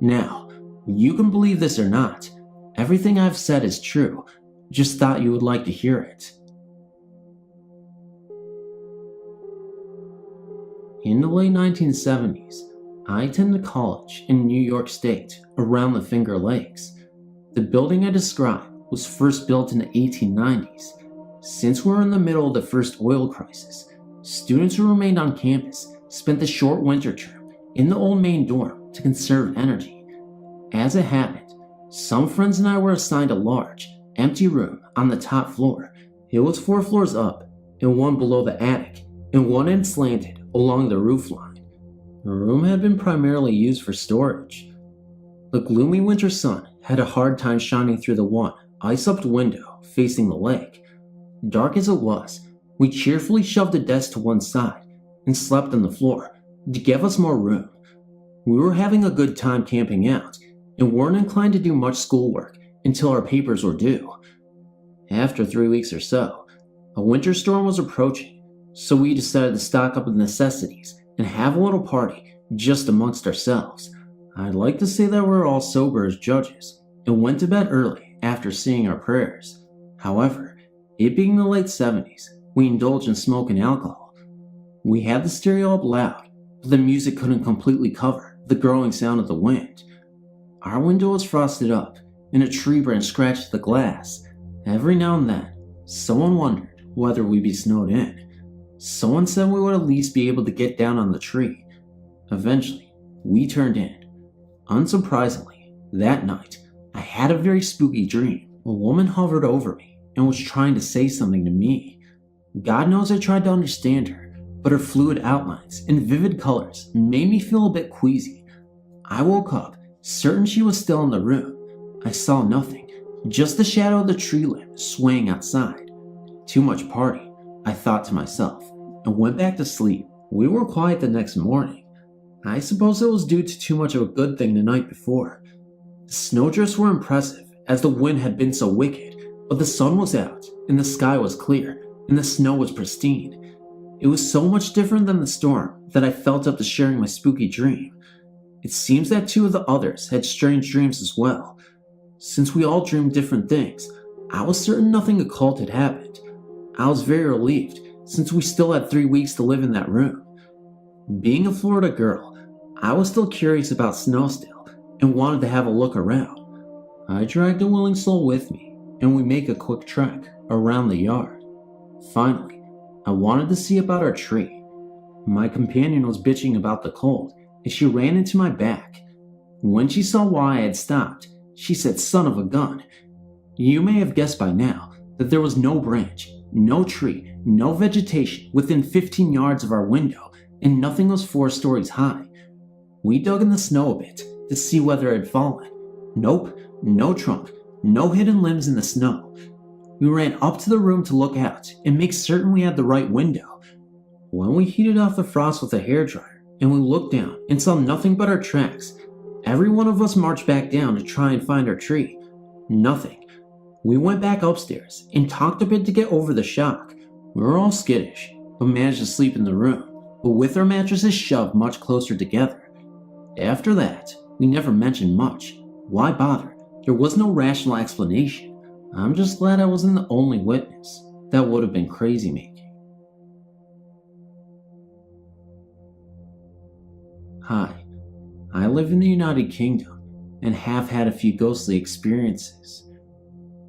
Now, you can believe this or not, everything I've said is true. Just thought you would like to hear it. In the late 1970s, I attended college in New York State, around the Finger Lakes. The building I describe was first built in the 1890s. Since we were in the middle of the first oil crisis, students who remained on campus spent the short winter term in the old main dorm to conserve energy. As it happened, some friends and I were assigned a large, empty room on the top floor. It was 4 floors up and 1 below the attic, and 1 end slanted along the roof line. The room had been primarily used for storage. The gloomy winter sun had a hard time shining through the one ice-upped window facing the lake. Dark as it was, we cheerfully shoved a desk to one side and slept on the floor to give us more room. We were having a good time camping out and weren't inclined to do much schoolwork until our papers were due. After 3 weeks or so, a winter storm was approaching, so we decided to stock up on necessities and have a little party just amongst ourselves. I'd like to say that we were all sober as judges and went to bed early after saying our prayers. However, it being the late 70s, we indulged in smoke and alcohol. We had the stereo up loud, but the music couldn't completely cover the growing sound of the wind. Our window was frosted up, and a tree branch scratched the glass. Every now and then, someone wondered whether we'd be snowed in. Someone said we would at least be able to get down on the tree. Eventually, we turned in. Unsurprisingly, that night, I had a very spooky dream. A woman hovered over me and was trying to say something to me. God knows I tried to understand her, but her fluid outlines and vivid colors made me feel a bit queasy. I woke up, certain she was still in the room. I saw nothing, just the shadow of the tree limb swaying outside. Too much party, I thought to myself, and went back to sleep. We were quiet the next morning. I suppose it was due to too much of a good thing the night before. The snowdrifts were impressive, as the wind had been so wicked, but the sun was out, and the sky was clear, and the snow was pristine. It was so much different than the storm that I felt up to sharing my spooky dream. It seems that two of the others had strange dreams as well. Since we all dreamed different things, I was certain nothing occult had happened. I was very relieved, since we still had 3 weeks to live in that room. Being a Florida girl, I was still curious about snow still, and wanted to have a look around. I dragged a willing soul with me, and we make a quick trek around the yard. Finally, I wanted to see about our tree. My companion was bitching about the cold, and she ran into my back. When she saw why I had stopped, she said, "Son of a gun." You may have guessed by now that there was no branch, no tree, no vegetation within 15 yards of our window, and nothing was 4 stories high. We dug in the snow a bit to see whether it had fallen. Nope, no trunk, no hidden limbs in the snow. We ran up to the room to look out and make certain we had the right window. When we heated off the frost with a hairdryer and we looked down and saw nothing but our tracks, every one of us marched back down to try and find our tree. Nothing. We went back upstairs and talked a bit to get over the shock. We were all skittish, but managed to sleep in the room, but with our mattresses shoved much closer together. After that, we never mentioned much. Why bother? There was no rational explanation. I'm just glad I wasn't the only witness. That would have been crazy making. Hi, I live in the United Kingdom and have had a few ghostly experiences.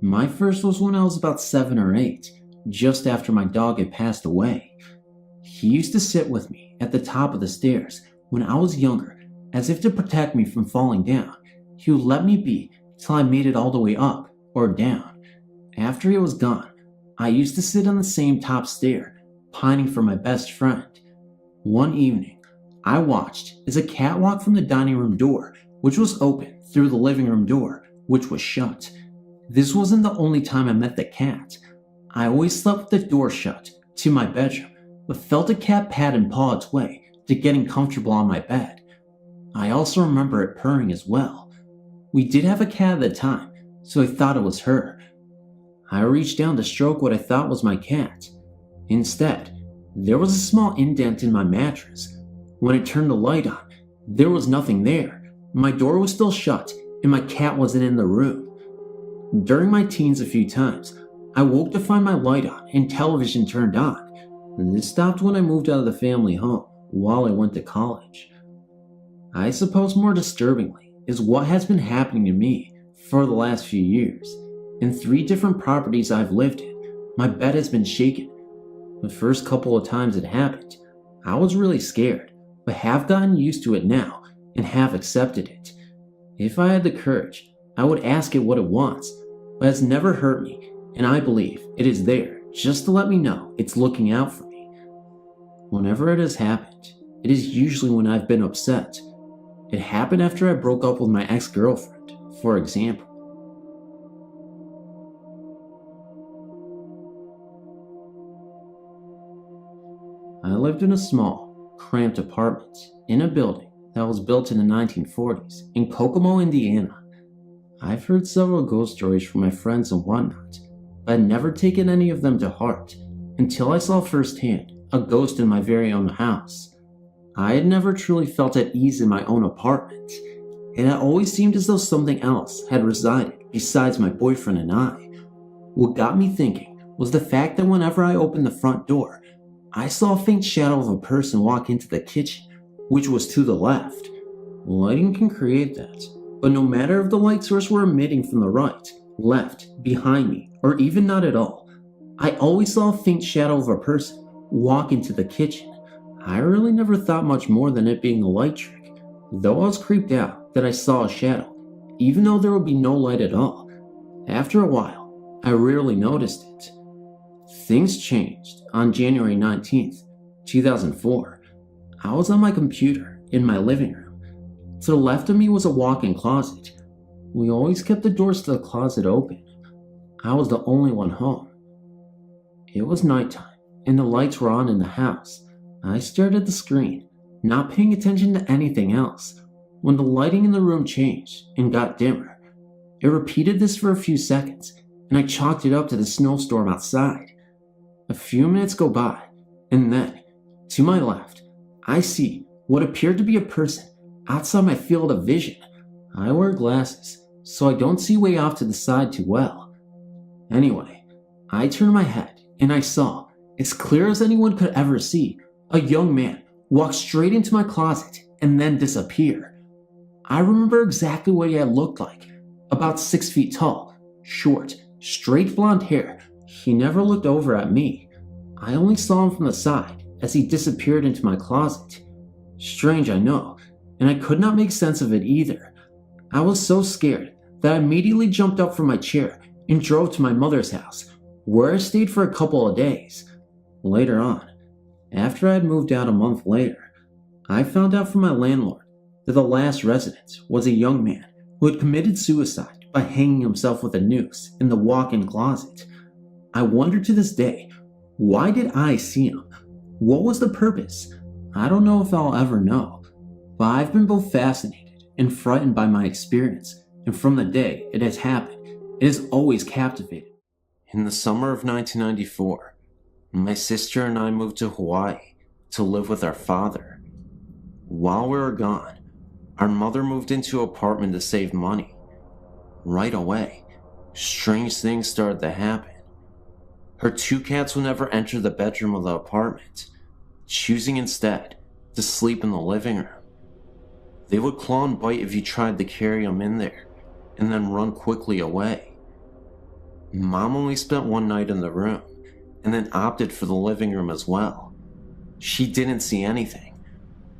My first was when I was about 7 or 8, just after my dog had passed away. He used to sit with me at the top of the stairs when I was younger, as if to protect me from falling down. He would let me be till I made it all the way up or down. After he was gone, I used to sit on the same top stair, pining for my best friend. One evening, I watched as a cat walked from the dining room door, which was open, through the living room door, which was shut. This wasn't the only time I met the cat. I always slept with the door shut to my bedroom, but felt a cat pat and paw its way to getting comfortable on my bed. I also remember it purring as well. We did have a cat at the time, so I thought it was her. I reached down to stroke what I thought was my cat. Instead, there was a small indent in my mattress. When I turned the light on, there was nothing there. My door was still shut, and my cat wasn't in the room. During my teens a few times, I woke to find my light on and television turned on. This stopped when I moved out of the family home while I went to college. I suppose more disturbingly is what has been happening to me for the last few years. In 3 different properties I've lived in, my bed has been shaken. The first couple of times it happened, I was really scared, but have gotten used to it now and have accepted it. If I had the courage, I would ask it what it wants, but it's never hurt me, and I believe it is there just to let me know it's looking out for me. Whenever it has happened, it is usually when I've been upset. It happened after I broke up with my ex-girlfriend, for example. I lived in a small, cramped apartment in a building that was built in the 1940s in Kokomo, Indiana. I've heard several ghost stories from my friends and whatnot, but I'd never taken any of them to heart until I saw firsthand a ghost in my very own house. I had never truly felt at ease in my own apartment. It had always seemed as though something else had resided besides my boyfriend and I. What got me thinking was the fact that whenever I opened the front door, I saw a faint shadow of a person walk into the kitchen, which was to the left. Lighting can create that, but no matter if the light source were emitting from the right, left, behind me, or even not at all, I always saw a faint shadow of a person walk into the kitchen. I really never thought much more than it being a light trick, though I was creeped out that I saw a shadow, even though there would be no light at all. After a while, I rarely noticed it. Things changed on January 19th, 2004. I was on my computer in my living room. To the left of me was a walk-in closet. We always kept the doors to the closet open. I was the only one home. It was nighttime, and the lights were on in the house. I stared at the screen, not paying attention to anything else, when the lighting in the room changed and got dimmer. It repeated this for a few seconds, and I chalked it up to the snowstorm outside. A few minutes go by, and then, to my left, I see what appeared to be a person outside my field of vision. I wear glasses, so I don't see way off to the side too well. Anyway, I turned my head, and I saw, as clear as anyone could ever see, a young man walk straight into my closet and then disappear. I remember exactly what he had looked like. About 6 feet tall, short, straight blonde hair. He never looked over at me. I only saw him from the side as he disappeared into my closet. Strange, I know, and I could not make sense of it either. I was so scared that I immediately jumped up from my chair and drove to my mother's house, where I stayed for a couple of days. Later on, after I had moved out a month later, I found out from my landlord that the last resident was a young man who had committed suicide by hanging himself with a noose in the walk-in closet. I wonder to this day, why did I see him? What was the purpose? I don't know if I'll ever know, but I've been both fascinated and frightened by my experience, and from the day it has happened, it has always captivated. In the summer of 1994, my sister and I moved to Hawaii to live with our father. While we were gone, our mother moved into an apartment to save money. Right away, strange things started to happen. Her 2 cats would never enter the bedroom of the apartment, choosing instead to sleep in the living room. They would claw and bite if you tried to carry them in there, and then run quickly away. Mom only spent one night in the room, and then opted for the living room as well. She didn't see anything,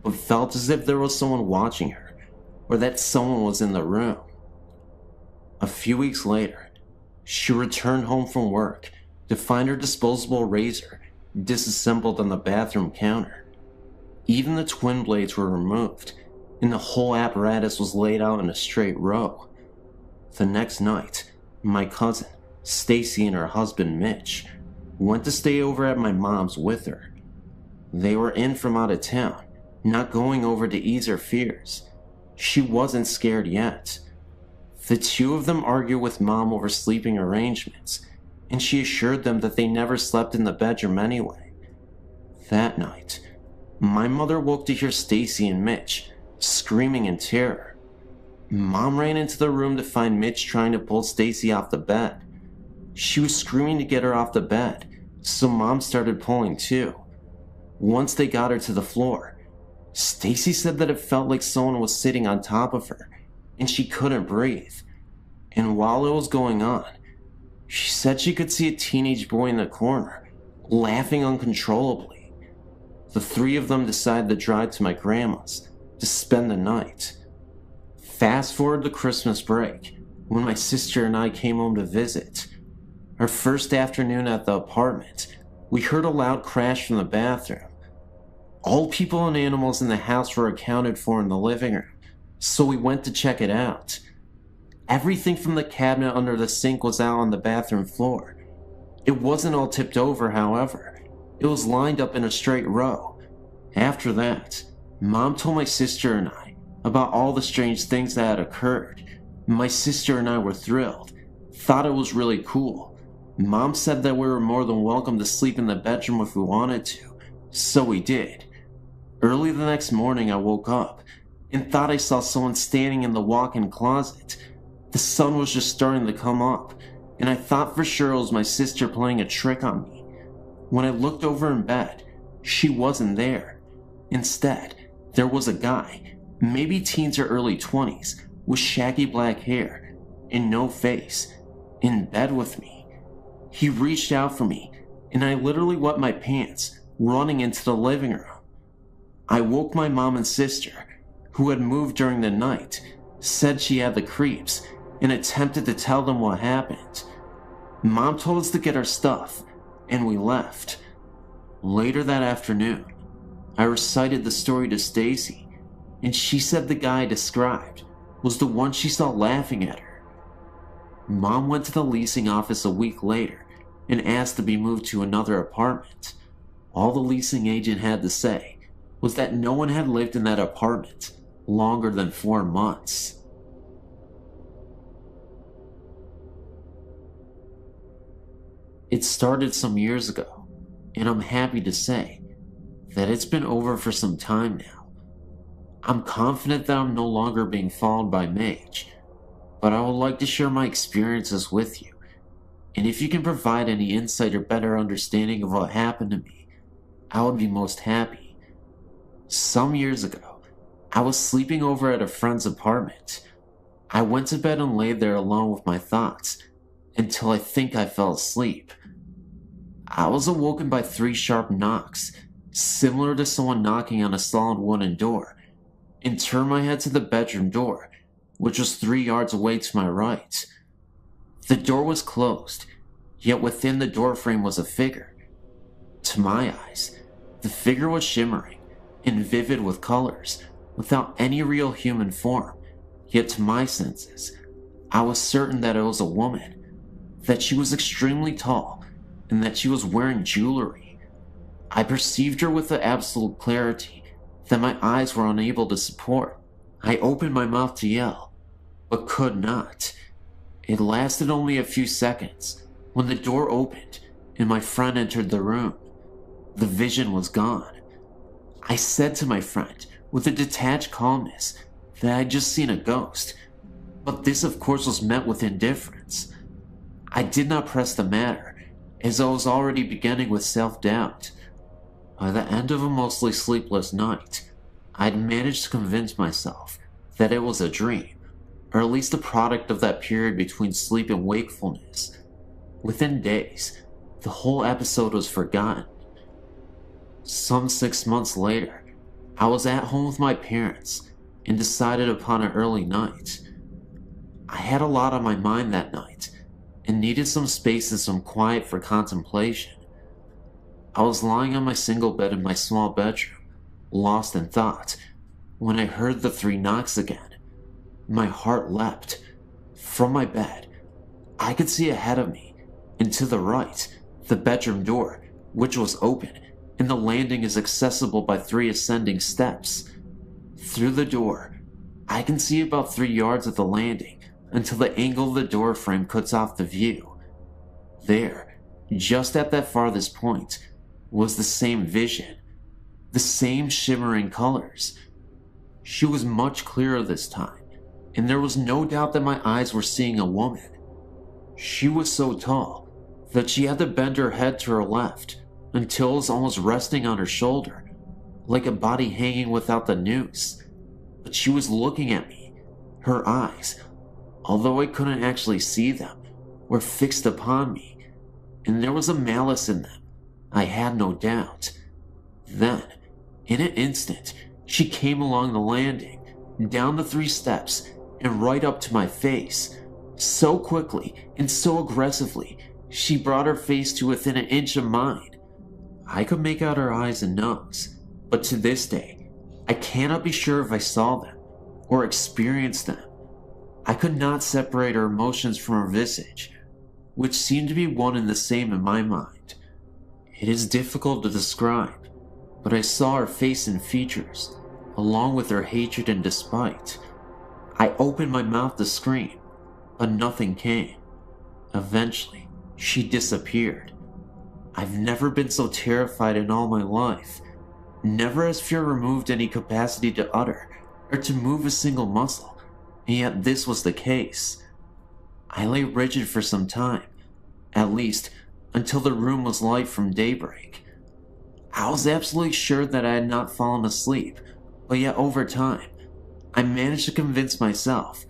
but felt as if there was someone watching her, or that someone was in the room. A few weeks later, she returned home from work to find her disposable razor disassembled on the bathroom counter. Even the twin blades were removed, and the whole apparatus was laid out in a straight row. The next night, my cousin, Stacy, and her husband, Mitch, went to stay over at my mom's with her. They were in from out of town, not going over to ease her fears. She wasn't scared yet. The two of them argued with Mom over sleeping arrangements, and she assured them that they never slept in the bedroom anyway. That night, my mother woke to hear Stacy and Mitch screaming in terror. Mom ran into the room to find Mitch trying to pull Stacy off the bed. She was screaming to get her off the bed, so Mom started pulling too. Once they got her to the floor, Stacy said that it felt like someone was sitting on top of her, and she couldn't breathe. And while it was going on, she said she could see a teenage boy in the corner, laughing uncontrollably. The 3 of them decided to drive to my grandma's to spend the night. Fast forward to Christmas break, when my sister and I came home to visit. Our first afternoon at the apartment, we heard a loud crash from the bathroom. All people and animals in the house were accounted for in the living room, so we went to check it out. Everything from the cabinet under the sink was out on the bathroom floor. It wasn't all tipped over, however. It was lined up in a straight row. After that, Mom told my sister and I about all the strange things that had occurred. My sister and I were thrilled, thought it was really cool. Mom said that we were more than welcome to sleep in the bedroom if we wanted to, so we did. Early the next morning, I woke up and thought I saw someone standing in the walk-in closet. The sun was just starting to come up, and I thought for sure it was my sister playing a trick on me. When I looked over in bed, she wasn't there. Instead, there was a guy, maybe teens or early 20s, with shaggy black hair and no face, in bed with me. He reached out for me, and I literally wet my pants, running into the living room. I woke my mom and sister, who had moved during the night, said she had the creeps, and attempted to tell them what happened. Mom told us to get our stuff, and we left. Later that afternoon, I recited the story to Stacy, and she said the guy I described was the one she saw laughing at her. Mom went to the leasing office a week later and asked to be moved to another apartment. All the leasing agent had to say was that no one had lived in that apartment longer than 4 months. It started some years ago, and I'm happy to say that it's been over for some time now. I'm confident that I'm no longer being followed by Mage, but I would like to share my experiences with you, and if you can provide any insight or better understanding of what happened to me, I would be most happy. Some years ago, I was sleeping over at a friend's apartment. I went to bed and laid there alone with my thoughts until I think I fell asleep. I was awoken by 3 sharp knocks, similar to someone knocking on a solid wooden door, and turned my head to the bedroom door, which was 3 yards away to my right. The door was closed, yet within the doorframe was a figure. To my eyes, the figure was shimmering and vivid with colors, without any real human form, yet to my senses, I was certain that it was a woman, that she was extremely tall, and that she was wearing jewelry. I perceived her with the absolute clarity that my eyes were unable to support. I opened my mouth to yell, but could not. It lasted only a few seconds when the door opened and my friend entered the room. The vision was gone. I said to my friend with a detached calmness that I had just seen a ghost, but this of course was met with indifference. I did not press the matter, as I was already beginning with self-doubt. By the end of a mostly sleepless night, I had managed to convince myself that it was a dream, or at least a product of that period between sleep and wakefulness. Within days, the whole episode was forgotten. Some 6 months later, I was at home with my parents and decided upon an early night. I had a lot on my mind that night and needed some space and some quiet for contemplation. I was lying on my single bed in my small bedroom, lost in thought, when I heard the 3 knocks again. My heart leapt. From my bed, I could see ahead of me, and to the right, the bedroom door, which was open, and the landing is accessible by 3 ascending steps. Through the door, I can see about 3 yards of the landing until the angle of the door frame cuts off the view. There, just at that farthest point, was the same vision, the same shimmering colors. She was much clearer this time, and there was no doubt that my eyes were seeing a woman. She was so tall that she had to bend her head to her left until it was almost resting on her shoulder, like a body hanging without the noose. But she was looking at me. Her eyes, although I couldn't actually see them, were fixed upon me, and there was a malice in them, I had no doubt. Then, in an instant, she came along the landing, down the 3 steps, and right up to my face. So quickly and so aggressively, she brought her face to within an inch of mine. I could make out her eyes and nose, but to this day, I cannot be sure if I saw them or experienced them. I could not separate her emotions from her visage, which seemed to be one and the same in my mind. It is difficult to describe, but I saw her face and features, along with her hatred and despite. I opened my mouth to scream, but nothing came. Eventually, she disappeared. I've never been so terrified in all my life. Never has fear removed any capacity to utter or to move a single muscle. And yet this was the case. I lay rigid for some time, at least until the room was light from daybreak. I was absolutely sure that I had not fallen asleep, but yet over time, I managed to convince myself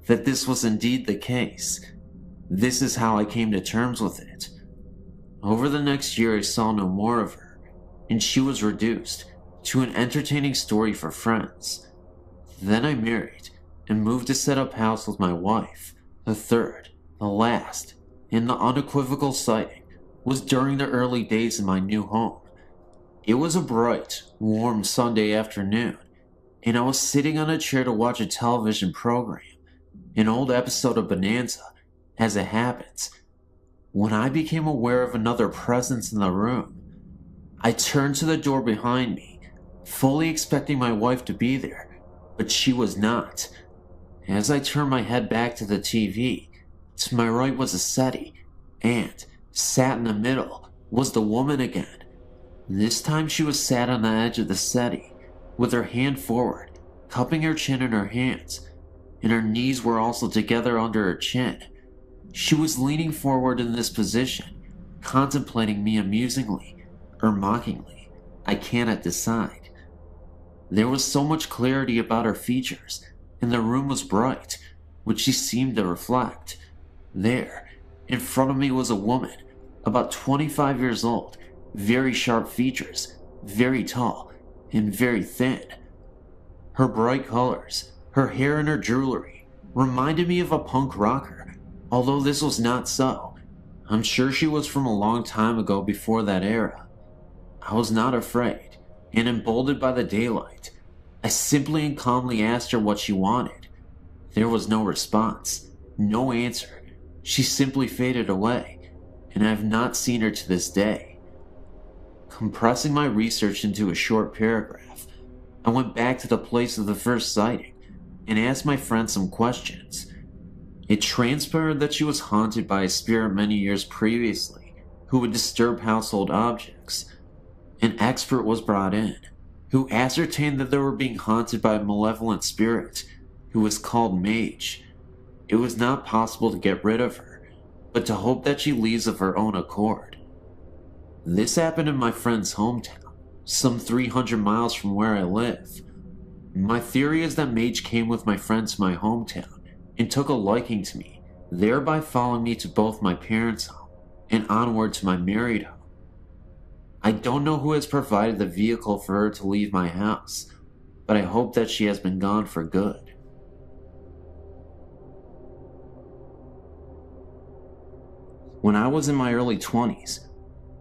that this was indeed the case. This is how I came to terms with it. Over the next year, I saw no more of her, and she was reduced to an entertaining story for friends. Then I married and moved to set up house with my wife. The third, the last, and the unequivocal sighting was during the early days in my new home. It was a bright, warm Sunday afternoon, and I was sitting on a chair to watch a television program, an old episode of Bonanza, as it happens, when I became aware of another presence in the room. I turned to the door behind me, fully expecting my wife to be there, but she was not. As I turned my head back to the TV, to my right was a settee, and, sat in the middle, was the woman again. This time she was sat on the edge of the settee, with her hand forward, cupping her chin in her hands, and her knees were also together under her chin. She was leaning forward in this position, contemplating me amusingly, or mockingly. I cannot decide. There was so much clarity about her features, and the room was bright, which she seemed to reflect. There, in front of me was a woman, about 25 years old, very sharp features, very tall, and very thin. Her bright colors, her hair and her jewelry, reminded me of a punk rocker, although this was not so. I'm sure she was from a long time ago before that era. I was not afraid, and emboldened by the daylight, I simply and calmly asked her what she wanted. There was no response, no answer. She simply faded away, and I have not seen her to this day. Compressing my research into a short paragraph, I went back to the place of the first sighting and asked my friend some questions. It transpired that she was haunted by a spirit many years previously who would disturb household objects. An expert was brought in, who ascertained that they were being haunted by a malevolent spirit who was called Mage. It was not possible to get rid of her, but to hope that she leaves of her own accord. This happened in my friend's hometown, some 300 miles from where I live. My theory is that Mage came with my friend to my hometown and took a liking to me, thereby following me to both my parents' home and onward to my married home. I don't know who has provided the vehicle for her to leave my house, but I hope that she has been gone for good. When I was in my early 20s,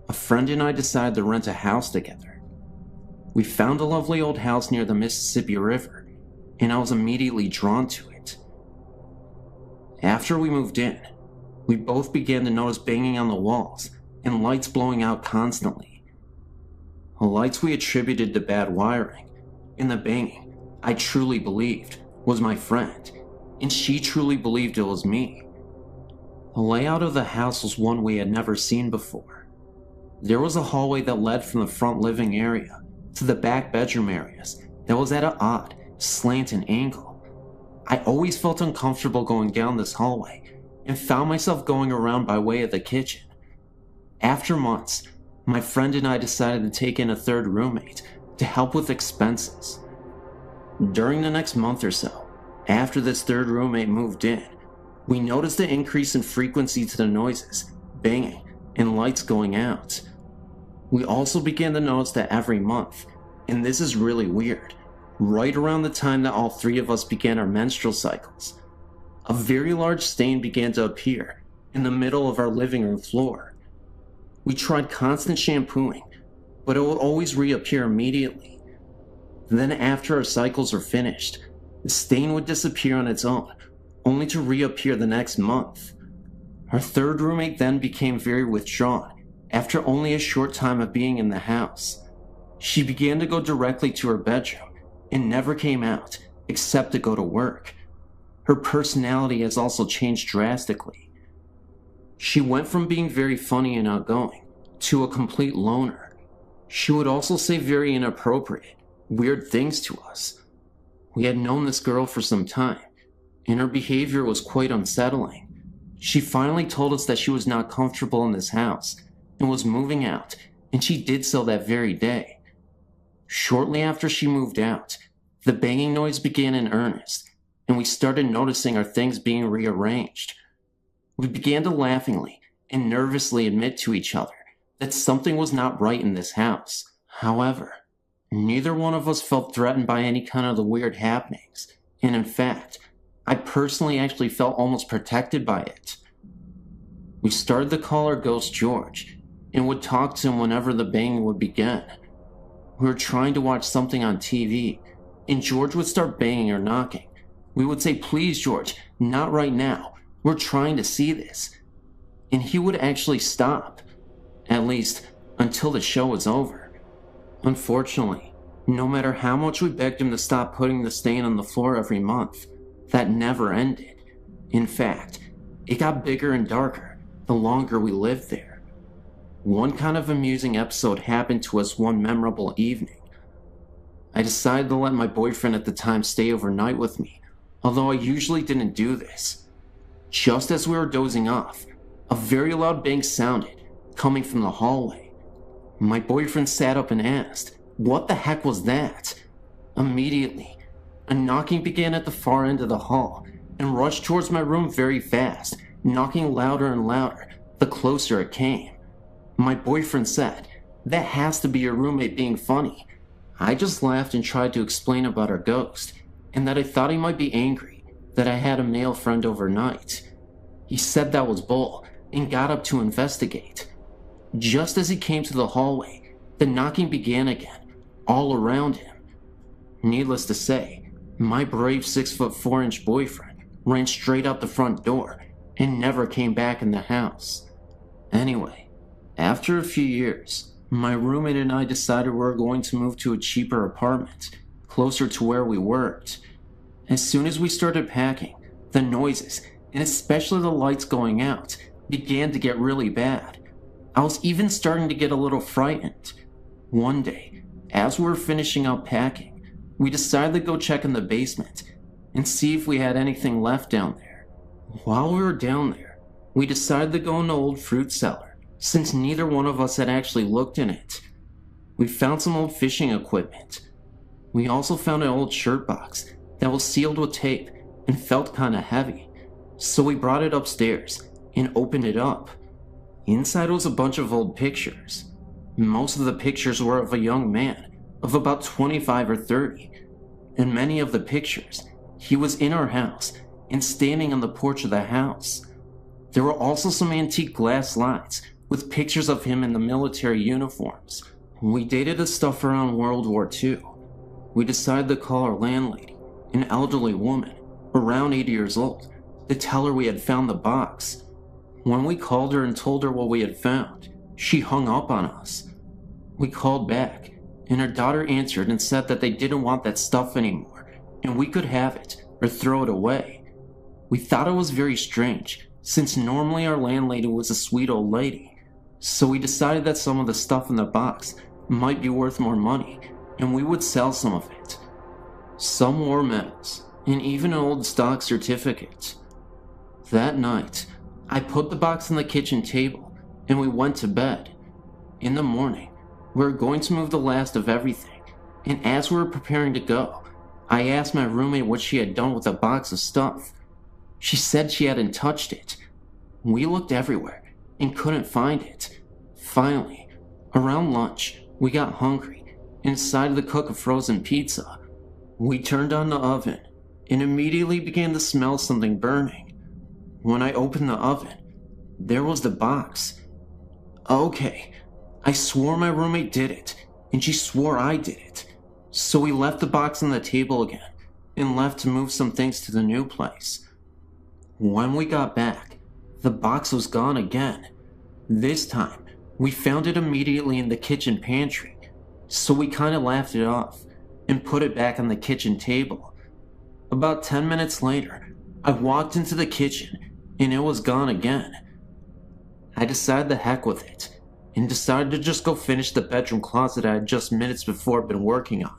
a friend and I decided to rent a house together. We found a lovely old house near the Mississippi River, and I was immediately drawn to it. After we moved in, we both began to notice banging on the walls and lights blowing out constantly. The lights we attributed to bad wiring, and the banging, I truly believed, was my friend, and she truly believed it was me. The layout of the house was one we had never seen before. There was a hallway that led from the front living area to the back bedroom areas that was at an odd, slanted angle. I always felt uncomfortable going down this hallway and found myself going around by way of the kitchen. After months, my friend and I decided to take in a third roommate to help with expenses. During the next month or so, after this third roommate moved in, we noticed an increase in frequency to the noises, banging, and lights going out. We also began to notice that every month, and this is really weird, right around the time that all three of us began our menstrual cycles, a very large stain began to appear in the middle of our living room floor. We tried constant shampooing, but it would always reappear immediately. Then after our cycles were finished, the stain would disappear on its own, only to reappear the next month. Our third roommate then became very withdrawn after only a short time of being in the house. She began to go directly to her bedroom and never came out except to go to work. Her personality has also changed drastically. She went from being very funny and outgoing to a complete loner. She would also say very inappropriate, weird things to us. We had known this girl for some time, and her behavior was quite unsettling. She finally told us that she was not comfortable in this house and was moving out, and she did so that very day. Shortly after she moved out, the banging noise began in earnest, and we started noticing our things being rearranged. We began to laughingly and nervously admit to each other that something was not right in this house. However, neither one of us felt threatened by any kind of the weird happenings, and in fact, I personally actually felt almost protected by it. We started to call our ghost George, and would talk to him whenever the banging would begin. We were trying to watch something on TV, and George would start banging or knocking. We would say, "Please, George, not right now. We're trying to see this." And he would actually stop, at least until the show was over. Unfortunately, no matter how much we begged him to stop putting the stain on the floor every month, that never ended. In fact, it got bigger and darker the longer we lived there. One kind of amusing episode happened to us one memorable evening. I decided to let my boyfriend at the time stay overnight with me, although I usually didn't do this. Just as we were dozing off, a very loud bang sounded, coming from the hallway. My boyfriend sat up and asked, "What the heck was that?" Immediately, a knocking began at the far end of the hall and rushed towards my room very fast, knocking louder and louder the closer it came. My boyfriend said, "That has to be your roommate being funny." I just laughed and tried to explain about our ghost, and that I thought he might be angry that I had a male friend overnight. He said that was bull and got up to investigate. Just as he came to the hallway, the knocking began again, all around him. Needless to say, my brave 6'4" boyfriend ran straight out the front door and never came back in the house. Anyway, after a few years, my roommate and I decided we were going to move to a cheaper apartment, closer to where we worked. As soon as we started packing, the noises, and especially the lights going out, began to get really bad. I was even starting to get a little frightened. One day, as we were finishing up packing, we decided to go check in the basement and see if we had anything left down there. While we were down there, we decided to go in the old fruit cellar, since neither one of us had actually looked in it. We found some old fishing equipment. We also found an old shirt box that was sealed with tape and felt kinda heavy, so we brought it upstairs and opened it up. Inside was a bunch of old pictures. Most of the pictures were of a young man of about 25 or 30. In many of the pictures, he was in our house and standing on the porch of the house. There were also some antique glass slides with pictures of him in the military uniforms. We dated the stuff around World War II. We decided to call our landlady, an elderly woman, around 80 years old, to tell her we had found the box. When we called her and told her what we had found, she hung up on us. We called back, and her daughter answered and said that they didn't want that stuff anymore, and we could have it or throw it away. We thought it was very strange, since normally our landlady was a sweet old lady, so we decided that some of the stuff in the box might be worth more money, and we would sell some of it. Some war medals, and even an old stock certificate. That night, I put the box on the kitchen table, and we went to bed. In the morning, we were going to move the last of everything, and as we were preparing to go, I asked my roommate what she had done with the box of stuff. She said she hadn't touched it. We looked everywhere and couldn't find it. Finally, around lunch, we got hungry and decided to cook a frozen pizza. We turned on the oven and immediately began to smell something burning. When I opened the oven, there was the box. Okay, I swore my roommate did it, and she swore I did it. So we left the box on the table again and left to move some things to the new place. When we got back, the box was gone again. This time, we found it immediately in the kitchen pantry, so we kinda laughed it off and put it back on the kitchen table. About 10 minutes later, I walked into the kitchen and it was gone again. I decided the heck with it and decided to just go finish the bedroom closet I had just minutes before been working on.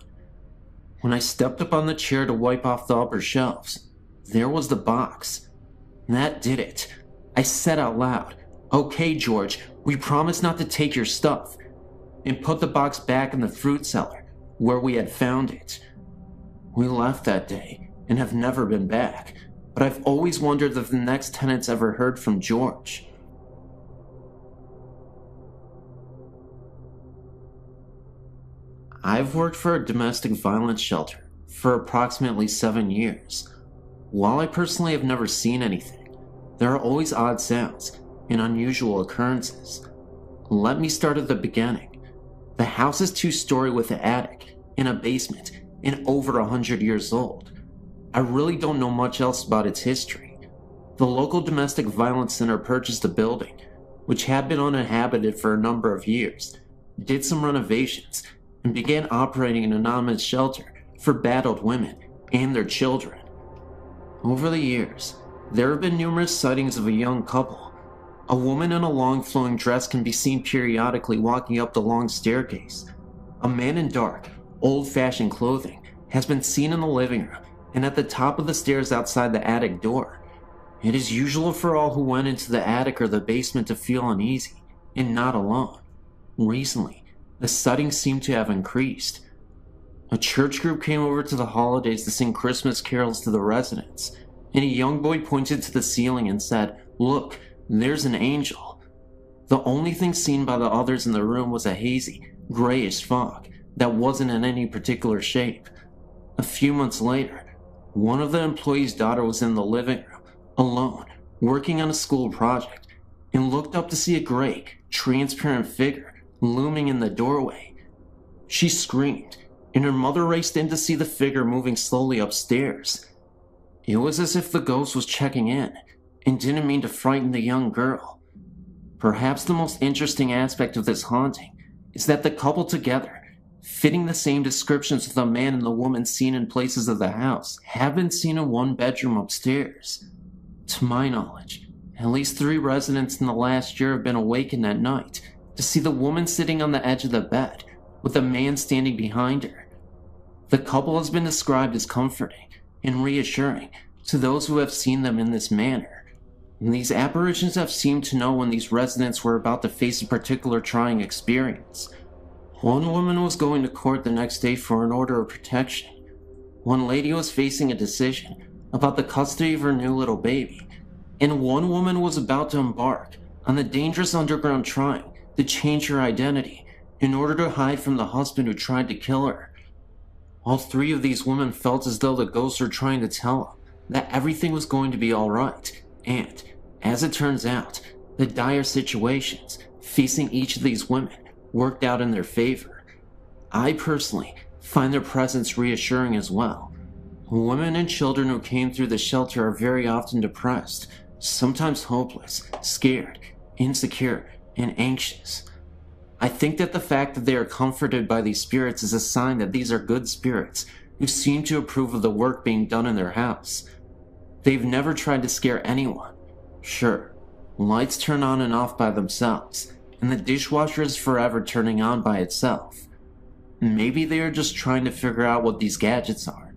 When I stepped up on the chair to wipe off the upper shelves, there was the box. That did it. I said out loud, "Okay, George, we promise not to take your stuff," and put the box back in the fruit cellar where we had found it. We left that day and have never been back, but I've always wondered if the next tenants ever heard from George. I've worked for a domestic violence shelter for approximately 7 years. While I personally have never seen anything, there are always odd sounds and unusual occurrences. Let me start at the beginning. The house is 2-story with an attic and a basement and over 100 years old. I really don't know much else about its history. The local domestic violence center purchased the building, which had been uninhabited for a number of years, did some renovations, and began operating an anonymous shelter for battered women and their children. Over the years, there have been numerous sightings of a young couple. A woman in a long flowing dress can be seen periodically walking up the long staircase. A man in dark, old-fashioned clothing has been seen in the living room and at the top of the stairs outside the attic door. It is usual for all who went into the attic or the basement to feel uneasy, and not alone. Recently, the sightings seem to have increased. A church group came over to the holidays to sing Christmas carols to the residents, and a young boy pointed to the ceiling and said, "Look, there's an angel." The only thing seen by the others in the room was a hazy, grayish fog that wasn't in any particular shape. A few months later, one of the employees' daughter was in the living room, alone, working on a school project, and looked up to see a gray, transparent figure looming in the doorway. She screamed, and her mother raced in to see the figure moving slowly upstairs. It was as if the ghost was checking in, and didn't mean to frighten the young girl. Perhaps the most interesting aspect of this haunting is that the couple together, fitting the same descriptions of the man and the woman seen in places of the house, have been seen in one bedroom upstairs. To my knowledge, at least 3 residents in the last year have been awakened at night to see the woman sitting on the edge of the bed with a man standing behind her. The couple has been described as comforting and reassuring to those who have seen them in this manner. And these apparitions have seemed to know when these residents were about to face a particular trying experience. One woman was going to court the next day for an order of protection. One lady was facing a decision about the custody of her new little baby, and one woman was about to embark on the dangerous underground trying to change her identity in order to hide from the husband who tried to kill her. All 3 of these women felt as though the ghosts were trying to tell them that everything was going to be alright, and, as it turns out, the dire situations facing each of these women worked out in their favor. I personally find their presence reassuring as well. Women and children who came through the shelter are very often depressed, sometimes hopeless, scared, insecure, and anxious. I think that the fact that they are comforted by these spirits is a sign that these are good spirits who seem to approve of the work being done in their house. They've never tried to scare anyone. Sure, lights turn on and off by themselves, and the dishwasher is forever turning on by itself. Maybe they are just trying to figure out what these gadgets are.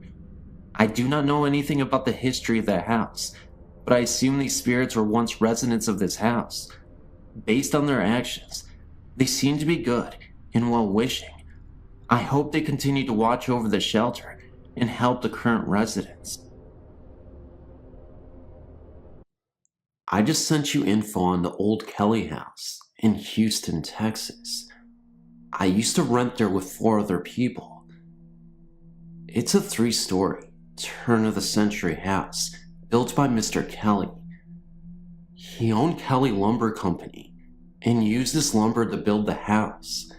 I do not know anything about the history of that house, but I assume these spirits were once residents of this house. Based on their actions, they seem to be good and well-wishing. I hope they continue to watch over the shelter and help the current residents. I just sent you info on the old Kelly house in Houston, Texas. I used to rent there with 4 other people. It's a 3-story, turn-of-the-century house built by Mr. Kelly. He owned Kelly Lumber Company and used this lumber to build the house.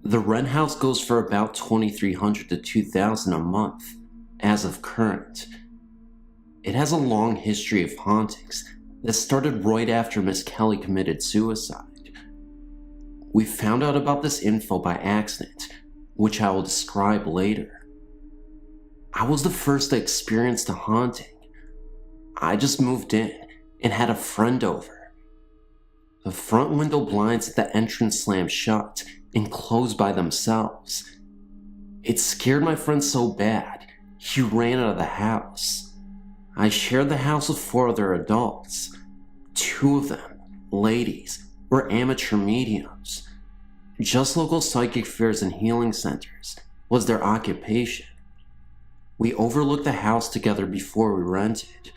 The rent house goes for about $2,300 to $2,000 a month as of current. It has a long history of hauntings that started right after Miss Kelly committed suicide. We found out about this info by accident, which I will describe later. I was the first to experience the haunting. I just moved in and had a friend over. The front window blinds at the entrance slammed shut and closed by themselves. It scared my friend so bad, he ran out of the house. I shared the house with 4 other adults. 2 of them, ladies, were amateur mediums. Just local psychic fairs and healing centers was their occupation. We overlooked the house together before we rented.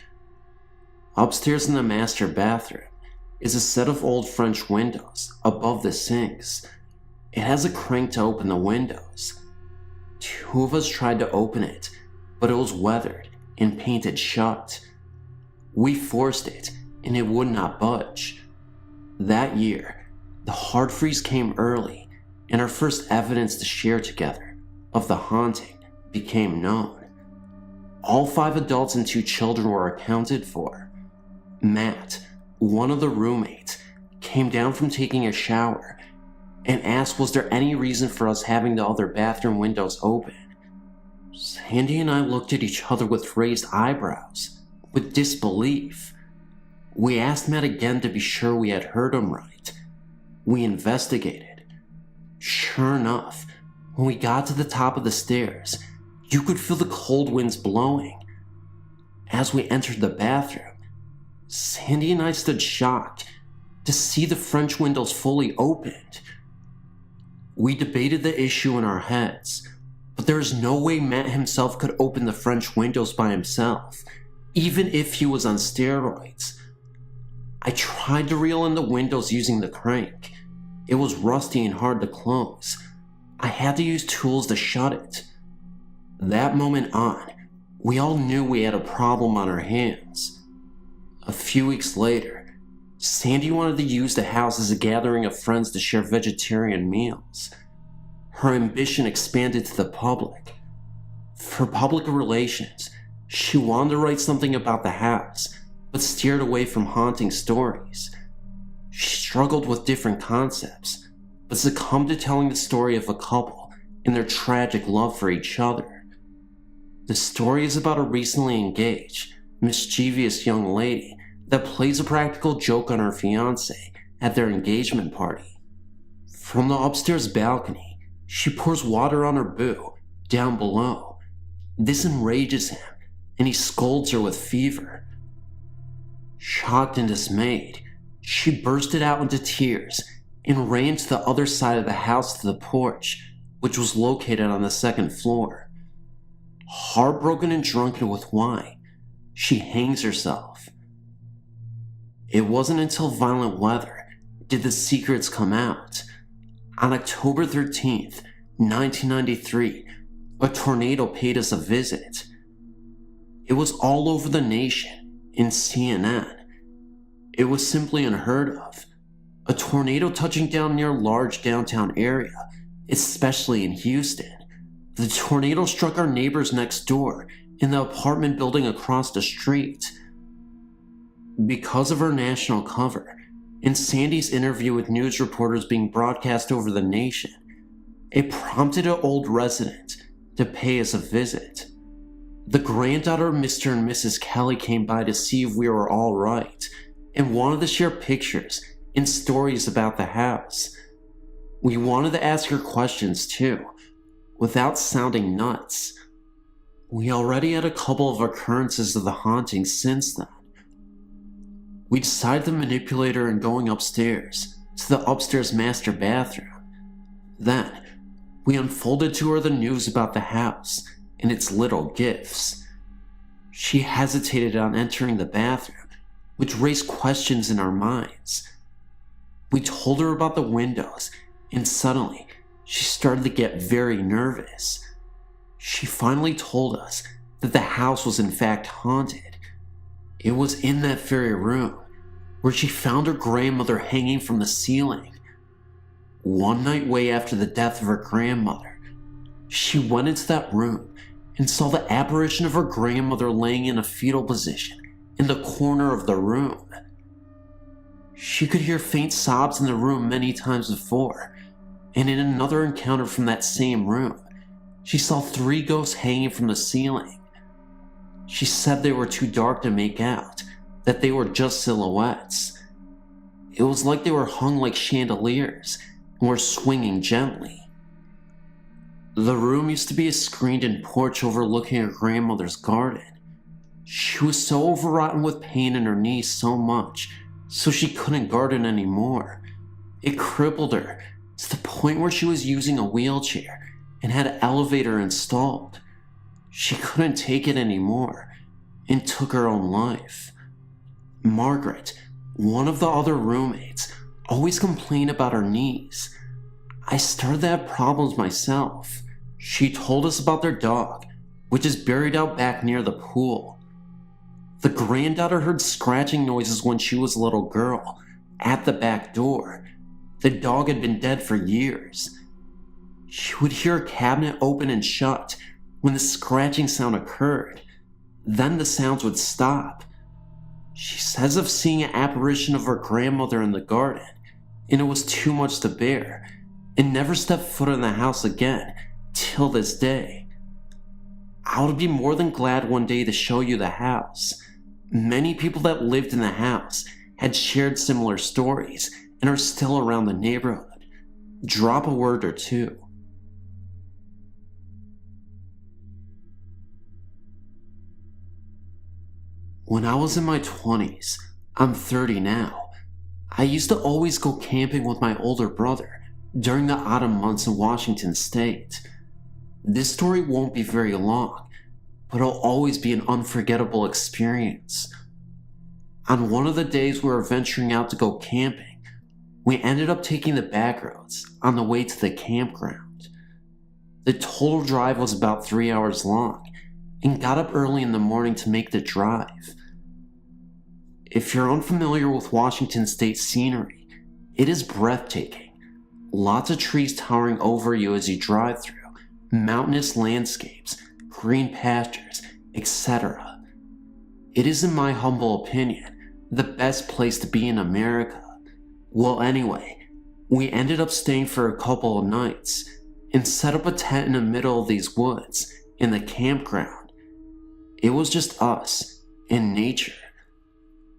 Upstairs in the master bathroom is a set of old French windows above the sinks. It has a crank to open the windows. 2 of us tried to open it, but it was weathered and painted shut. We forced it, and it would not budge. That year, the hard freeze came early, and our first evidence to share together of the haunting became known. All 5 adults and 2 children were accounted for. Matt, one of the roommates, came down from taking a shower and asked was there any reason for us having the other bathroom windows open. Sandy and I looked at each other with raised eyebrows, with disbelief. We asked Matt again to be sure we had heard him right. We investigated. Sure enough, when we got to the top of the stairs, you could feel the cold winds blowing. As we entered the bathroom, Sandy and I stood shocked to see the French windows fully opened. We debated the issue in our heads, but there is no way Matt himself could open the French windows by himself, even if he was on steroids. I tried to reel in the windows using the crank. It was rusty and hard to close. I had to use tools to shut it. That moment on, we all knew we had a problem on our hands. A few weeks later, Sandy wanted to use the house as a gathering of friends to share vegetarian meals. Her ambition expanded to the public. For public relations, she wanted to write something about the house, but steered away from haunting stories. She struggled with different concepts, but succumbed to telling the story of a couple and their tragic love for each other. The story is about a recently engaged, mischievous young lady that plays a practical joke on her fiancé at their engagement party. From the upstairs balcony, she pours water on her boo down below. This enrages him, and he scolds her with fever. Shocked and dismayed, she bursted out into tears and ran to the other side of the house to the porch, which was located on the 2nd floor. Heartbroken and drunken with wine, she hangs herself. It wasn't until violent weather did the secrets come out. On October 13th, 1993, a tornado paid us a visit. It was all over the nation, in CNN. It was simply unheard of. A tornado touching down near a large downtown area, especially in Houston. The tornado struck our neighbors next door in the apartment building across the street. Because of her national cover, and Sandy's interview with news reporters being broadcast over the nation, it prompted an old resident to pay us a visit. The granddaughter of Mr. and Mrs. Kelly came by to see if we were all right, and wanted to share pictures and stories about the house. We wanted to ask her questions too, without sounding nuts. We already had a couple of occurrences of the hauntings since then. We decided to manipulate her in going upstairs to the upstairs master bathroom. Then, we unfolded to her the news about the house and its little gifts. She hesitated on entering the bathroom, which raised questions in our minds. We told her about the windows, and suddenly, she started to get very nervous. She finally told us that the house was in fact haunted. It was in that very room where she found her grandmother hanging from the ceiling. One night way after the death of her grandmother, she went into that room and saw the apparition of her grandmother laying in a fetal position in the corner of the room. She could hear faint sobs in the room many times before, and in another encounter from that same room, she saw 3 ghosts hanging from the ceiling. She said they were too dark to make out, that they were just silhouettes. It was like they were hung like chandeliers and were swinging gently. The room used to be a screened-in porch overlooking her grandmother's garden. She was so overwrought with pain in her knees so much, so she couldn't garden anymore. It crippled her to the point where she was using a wheelchair and had an elevator installed. She couldn't take it anymore and took her own life. Margaret, one of the other roommates, always complained about her knees. I started to have problems myself. She told us about their dog, which is buried out back near the pool. The granddaughter heard scratching noises when she was a little girl at the back door. The dog had been dead for years. She would hear a cabinet open and shut when the scratching sound occurred. Then the sounds would stop. She says of seeing an apparition of her grandmother in the garden, and it was too much to bear, and never stepped foot in the house again till this day. I would be more than glad one day to show you the house. Many people that lived in the house had shared similar stories and are still around the neighborhood. Drop a word or two. When I was in my 20s, I'm 30 now, I used to always go camping with my older brother during the autumn months in Washington State. This story won't be very long, but it'll always be an unforgettable experience. On one of the days we were venturing out to go camping, we ended up taking the back roads on the way to the campground. The total drive was about 3 hours long, and got up early in the morning to make the drive. If you're unfamiliar with Washington State scenery, it is breathtaking. Lots of trees towering over you as you drive through, mountainous landscapes, green pastures, etc. It is, in my humble opinion, the best place to be in America. Well, anyway, we ended up staying for a couple of nights and set up a tent in the middle of these woods in the campground. It was just us and nature.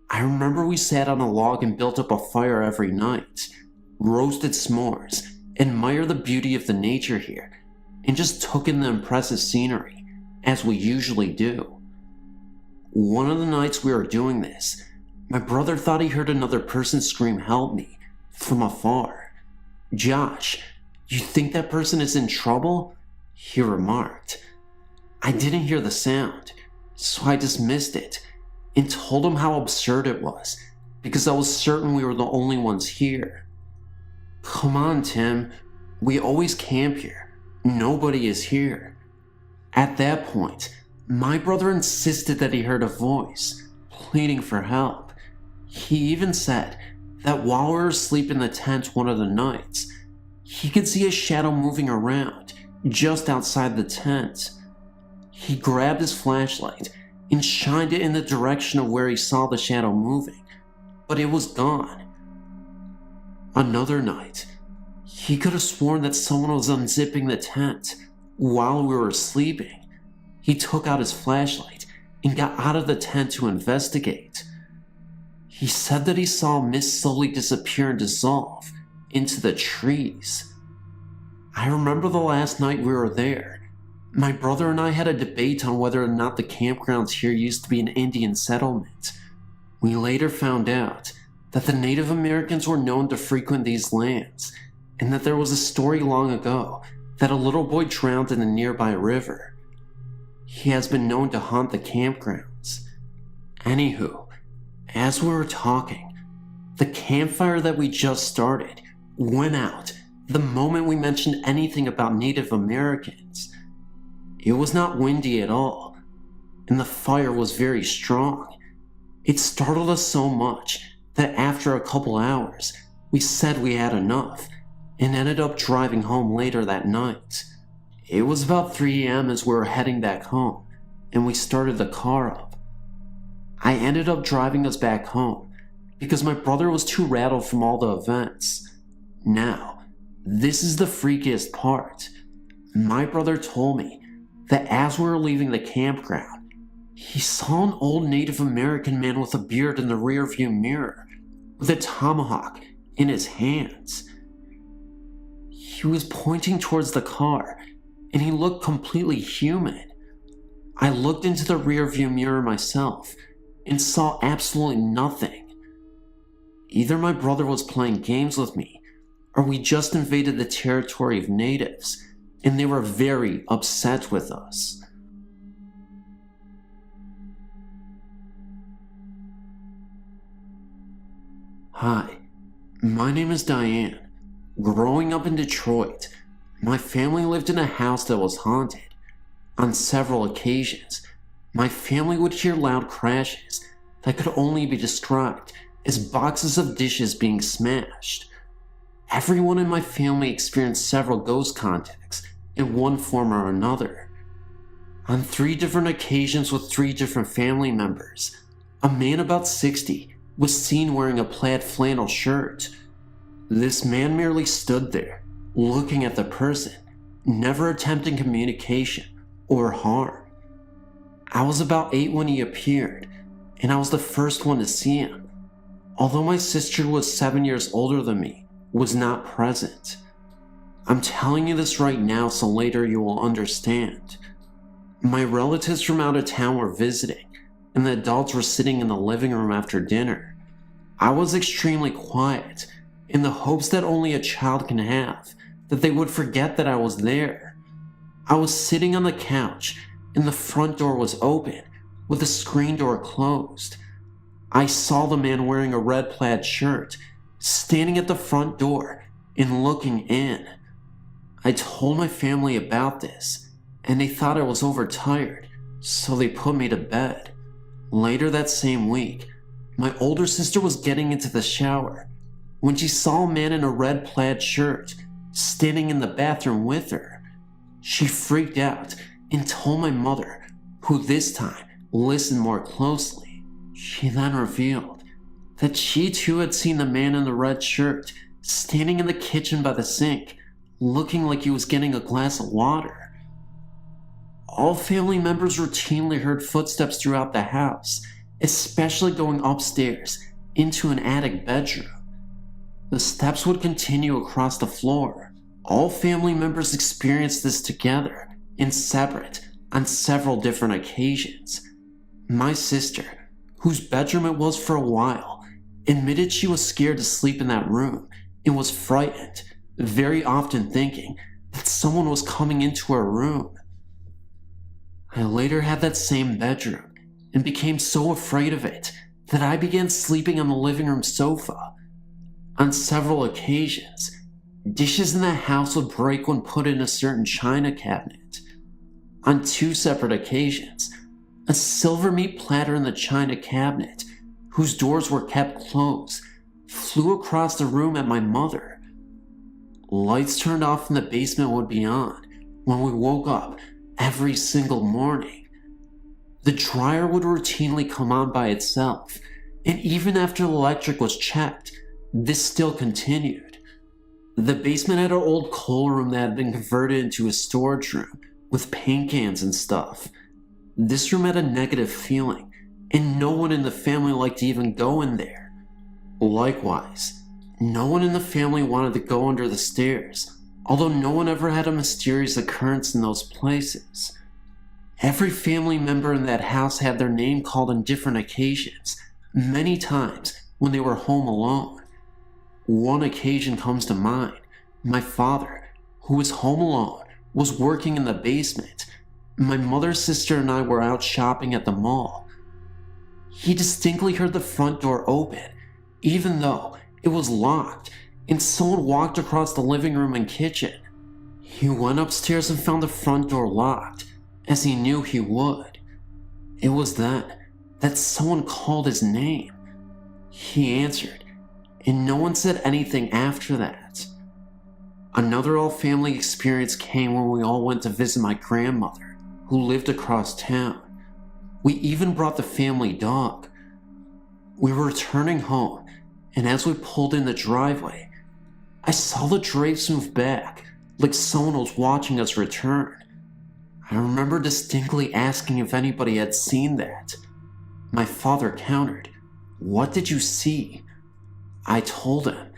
I remember we sat on a log and built up a fire every night, roasted s'mores, admired the beauty of the nature here, and just took in the impressive scenery, as we usually do. One of the nights we were doing this, my brother thought he heard another person scream "help me" from afar. "Josh, you think that person is in trouble?" he remarked. I didn't hear the sound, so I dismissed it and told him how absurd it was, because I was certain we were the only ones here. "Come on, Tim, we always camp here. Nobody is here." At that point, my brother insisted that he heard a voice, pleading for help. He even said that while we were asleep in the tent one of the nights, he could see a shadow moving around just outside the tent. He grabbed his flashlight and shined it in the direction of where he saw the shadow moving, but it was gone. Another night, he could have sworn that someone was unzipping the tent while we were sleeping. He took out his flashlight and got out of the tent to investigate. He said that he saw a mist slowly disappear and dissolve into the trees. I remember the last night we were there, my brother and I had a debate on whether or not the campgrounds here used to be an Indian settlement. We later found out that the Native Americans were known to frequent these lands, and that there was a story long ago that a little boy drowned in a nearby river. He has been known to haunt the campgrounds. Anywho, as we were talking, the campfire that we just started went out the moment we mentioned anything about Native Americans. It was not windy at all, and the fire was very strong. It startled us so much that after a couple hours, we said we had enough, and ended up driving home later that night. It was about 3 a.m. as we were heading back home, and we started the car up. I ended up driving us back home, because my brother was too rattled from all the events. Now, this is the freakiest part. My brother told me that as we were leaving the campground, he saw an old Native American man with a beard in the rearview mirror, with a tomahawk in his hands. He was pointing towards the car, and he looked completely human. I looked into the rearview mirror myself, and saw absolutely nothing. Either my brother was playing games with me, or we just invaded the territory of natives, and they were very upset with us. Hi, my name is Diane. Growing up in Detroit, my family lived in a house that was haunted. On several occasions, my family would hear loud crashes that could only be described as boxes of dishes being smashed. Everyone in my family experienced several ghost contacts in one form or another. On 3 different occasions with 3 different family members, a man about 60 was seen wearing a plaid flannel shirt. This man merely stood there, looking at the person, never attempting communication or harm. I was about 8 when he appeared, and I was the first one to see him. Although my sister, who was 7 years older than me, was not present. I'm telling you this right now so later you will understand. My relatives from out of town were visiting, and the adults were sitting in the living room after dinner. I was extremely quiet, in the hopes that only a child can have, that they would forget that I was there. I was sitting on the couch, and the front door was open, with the screen door closed. I saw the man wearing a red plaid shirt, standing at the front door and looking in. I told my family about this, and they thought I was overtired, so they put me to bed. Later that same week, my older sister was getting into the shower when she saw a man in a red plaid shirt standing in the bathroom with her. She freaked out and told my mother, who this time listened more closely. She then revealed that she too had seen the man in the red shirt standing in the kitchen by the sink, looking like he was getting a glass of water. All family members routinely heard footsteps throughout the house, especially going upstairs into an attic bedroom. The steps would continue across the floor. All family members experienced this together and separate on several different occasions. My sister, whose bedroom it was for a while, admitted she was scared to sleep in that room and was frightened, very often thinking that someone was coming into her room. I later had that same bedroom and became so afraid of it that I began sleeping on the living room sofa. On several occasions, dishes in the house would break when put in a certain china cabinet. On 2 separate occasions, a silver meat platter in the china cabinet, whose doors were kept closed, flew across the room at my mother. Lights turned off in the basement would be on when we woke up every single morning. The dryer would routinely come on by itself, and even after the electric was checked, this still continued. The basement had an old coal room that had been converted into a storage room with paint cans and stuff. This room had a negative feeling, and no one in the family liked to even go in there. Likewise, no one in the family wanted to go under the stairs, although no one ever had a mysterious occurrence in those places. Every family member in that house had their name called on different occasions, many times when they were home alone. One occasion comes to mind. My father, who was home alone, was working in the basement. My mother, sister, and I were out shopping at the mall. He distinctly heard the front door open, even though it was locked, and someone walked across the living room and kitchen. He went upstairs and found the front door locked, as he knew he would. It was then that someone called his name. He answered, and no one said anything after that. Another all-family experience came when we all went to visit my grandmother, who lived across town. We even brought the family dog. We were returning home, and as we pulled in the driveway, I saw the drapes move back, like someone was watching us return. I remember distinctly asking if anybody had seen that. My father countered, "What did you see?" I told him,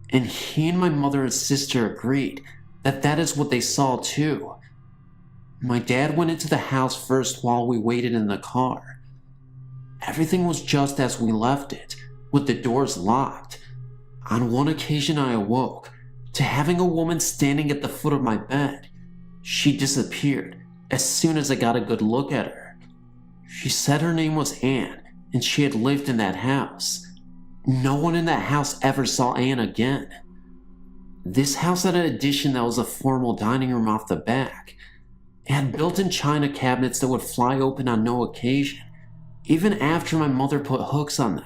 and he and my mother and sister agreed that that is what they saw too. My dad went into the house first while we waited in the car. Everything was just as we left it, with the doors locked. On one occasion I awoke to having a woman standing at the foot of my bed. She disappeared as soon as I got a good look at her. She said her name was Anne and she had lived in that house. No one in that house ever saw Anne again. This house had an addition that was a formal dining room off the back. It had built-in china cabinets that would fly open on no occasion, even after my mother put hooks on them,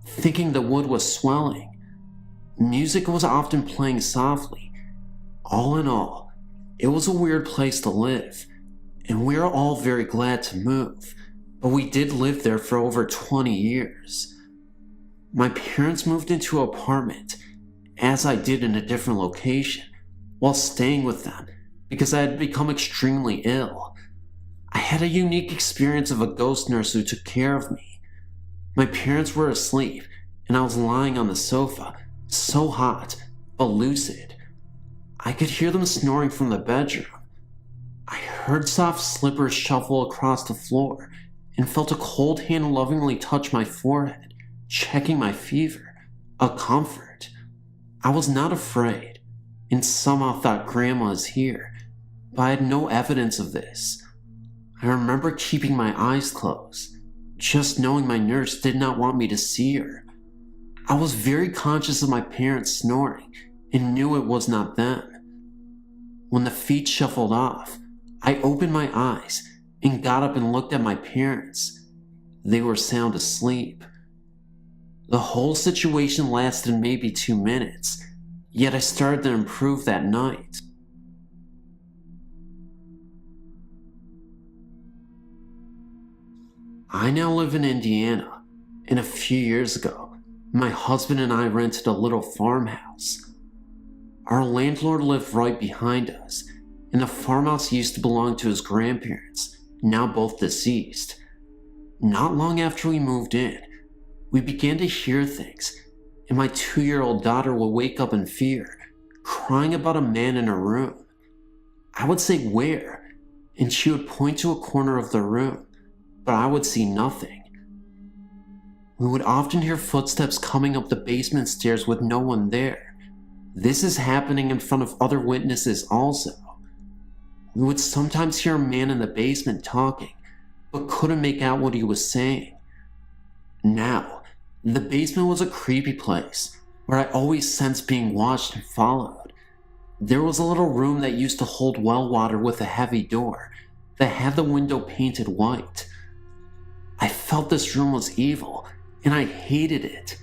thinking the wood was swelling. Music was often playing softly. All in all, it was a weird place to live, and we were all very glad to move, but we did live there for over 20 years. My parents moved into an apartment, as I did in a different location, while staying with them because I had become extremely ill. I had a unique experience of a ghost nurse who took care of me. My parents were asleep, and I was lying on the sofa, so hot, but lucid. I could hear them snoring from the bedroom. I heard soft slippers shuffle across the floor and felt a cold hand lovingly touch my forehead, checking my fever, a comfort. I was not afraid, and somehow thought Grandma is here, but I had no evidence of this. I remember keeping my eyes closed, just knowing my nurse did not want me to see her. I was very conscious of my parents snoring and knew it was not them. When the feet shuffled off, I opened my eyes and got up and looked at my parents. They were sound asleep. The whole situation lasted maybe 2 minutes, yet I started to improve that night. I now live in Indiana, and a few years ago, my husband and I rented a little farmhouse. Our landlord lived right behind us, and the farmhouse used to belong to his grandparents, now both deceased. Not long after we moved in, we began to hear things, and my 2-year-old daughter would wake up in fear, crying about a man in her room. I would say, "Where?" and she would point to a corner of the room, but I would see nothing. We would often hear footsteps coming up the basement stairs with no one there. This is happening in front of other witnesses also. We would sometimes hear a man in the basement talking, but couldn't make out what he was saying. Now, the basement was a creepy place where I always sensed being watched and followed. There was a little room that used to hold well water with a heavy door that had the window painted white. I felt this room was evil, and I hated it.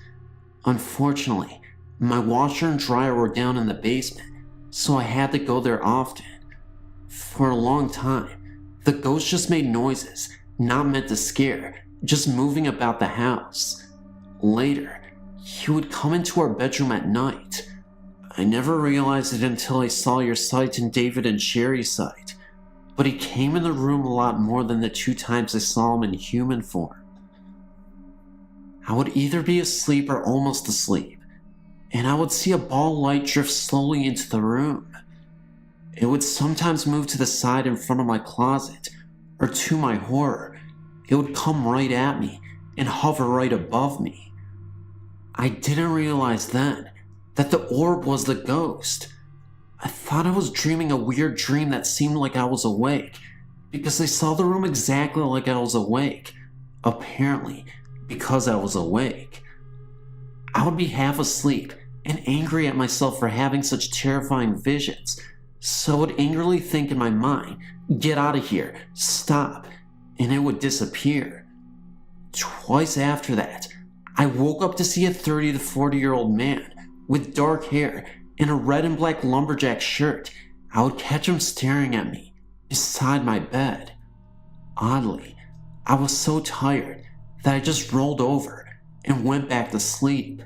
Unfortunately, my washer and dryer were down in the basement, so I had to go there often. For a long time, the ghost just made noises, not meant to scare, just moving about the house. Later, he would come into our bedroom at night. I never realized it until I saw your site and David and Sherry's site, but he came in the room a lot more than the 2 times I saw him in human form. I would either be asleep or almost asleep, and I would see a ball of light drift slowly into the room. It would sometimes move to the side in front of my closet, or to my horror, it would come right at me and hover right above me. I didn't realize then that the orb was the ghost. I thought I was dreaming a weird dream that seemed like I was awake, because I saw the room exactly like I was awake. Apparently, because I was awake. I would be half asleep and angry at myself for having such terrifying visions, so I would angrily think in my mind, "Get out of here, stop," and it would disappear. Twice after that, I woke up to see a 30 to 40-year-old man with dark hair and a red and black lumberjack shirt. I would catch him staring at me beside my bed. Oddly, I was so tired that I just rolled over and went back to sleep.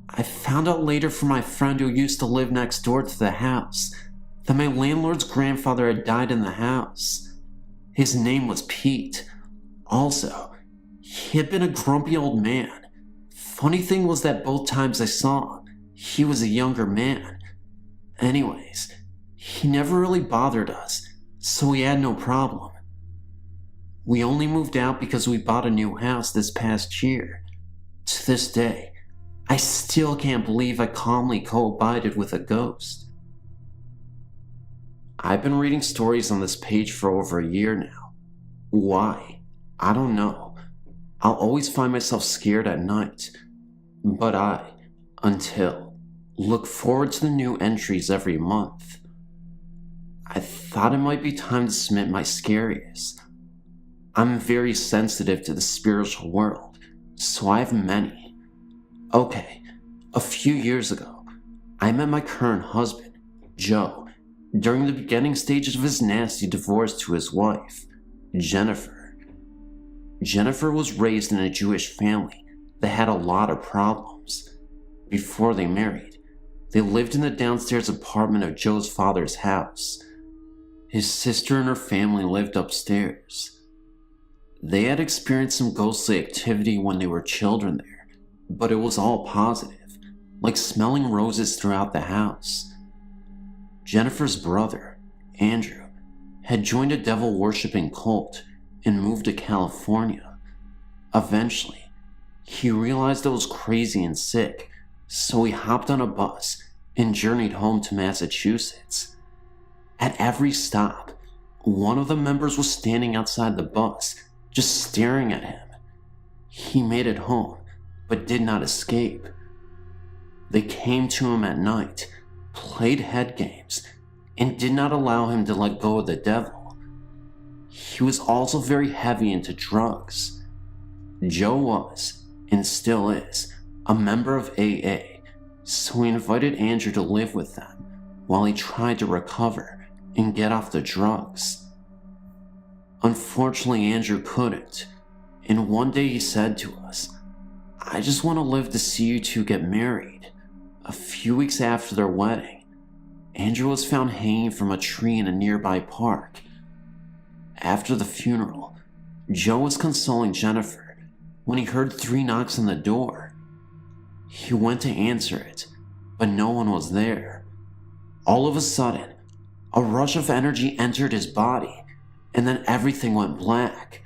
I found out later from my friend who used to live next door to the house that my landlord's grandfather had died in the house. His name was Pete. Also, he had been a grumpy old man. Funny thing was that both times I saw him, he was a younger man. Anyways, he never really bothered us, so we had no problem. We only moved out because we bought a new house this past year. To this day, I still can't believe I calmly co-abided with a ghost. I've been reading stories on this page for over a year now. Why? I don't know. I'll always find myself scared at night. But look forward to the new entries every month. I thought it might be time to submit my scariest. I'm very sensitive to the spiritual world, so I have many. Okay, A few years ago, I met my current husband, Joe, during the beginning stages of his nasty divorce to his wife, Jennifer. Jennifer was raised in a Jewish family that had a lot of problems. Before they married, they lived in the downstairs apartment of Joe's father's house. His sister and her family lived upstairs. They had experienced some ghostly activity when they were children there, but it was all positive, like smelling roses throughout the house. Jennifer's brother, Andrew, had joined a devil-worshipping cult and moved to California. Eventually, he realized I was crazy and sick, so he hopped on a bus and journeyed home to Massachusetts. At every stop, one of the members was standing outside the bus, just staring at him. He made it home, but did not escape. They came to him at night, played head games, and did not allow him to let go of the devil. He was also very heavy into drugs. Joe was, and still is, a member of AA, so he invited Andrew to live with them while he tried to recover and get off the drugs. Unfortunately, Andrew couldn't, and one day he said to us, "I just want to live to see you two get married." A few weeks after their wedding, Andrew was found hanging from a tree in a nearby park. After the funeral, Joe was consoling Jennifer when he heard 3 knocks on the door. He went to answer it, but no one was there. All of a sudden, a rush of energy entered his body, and then everything went black.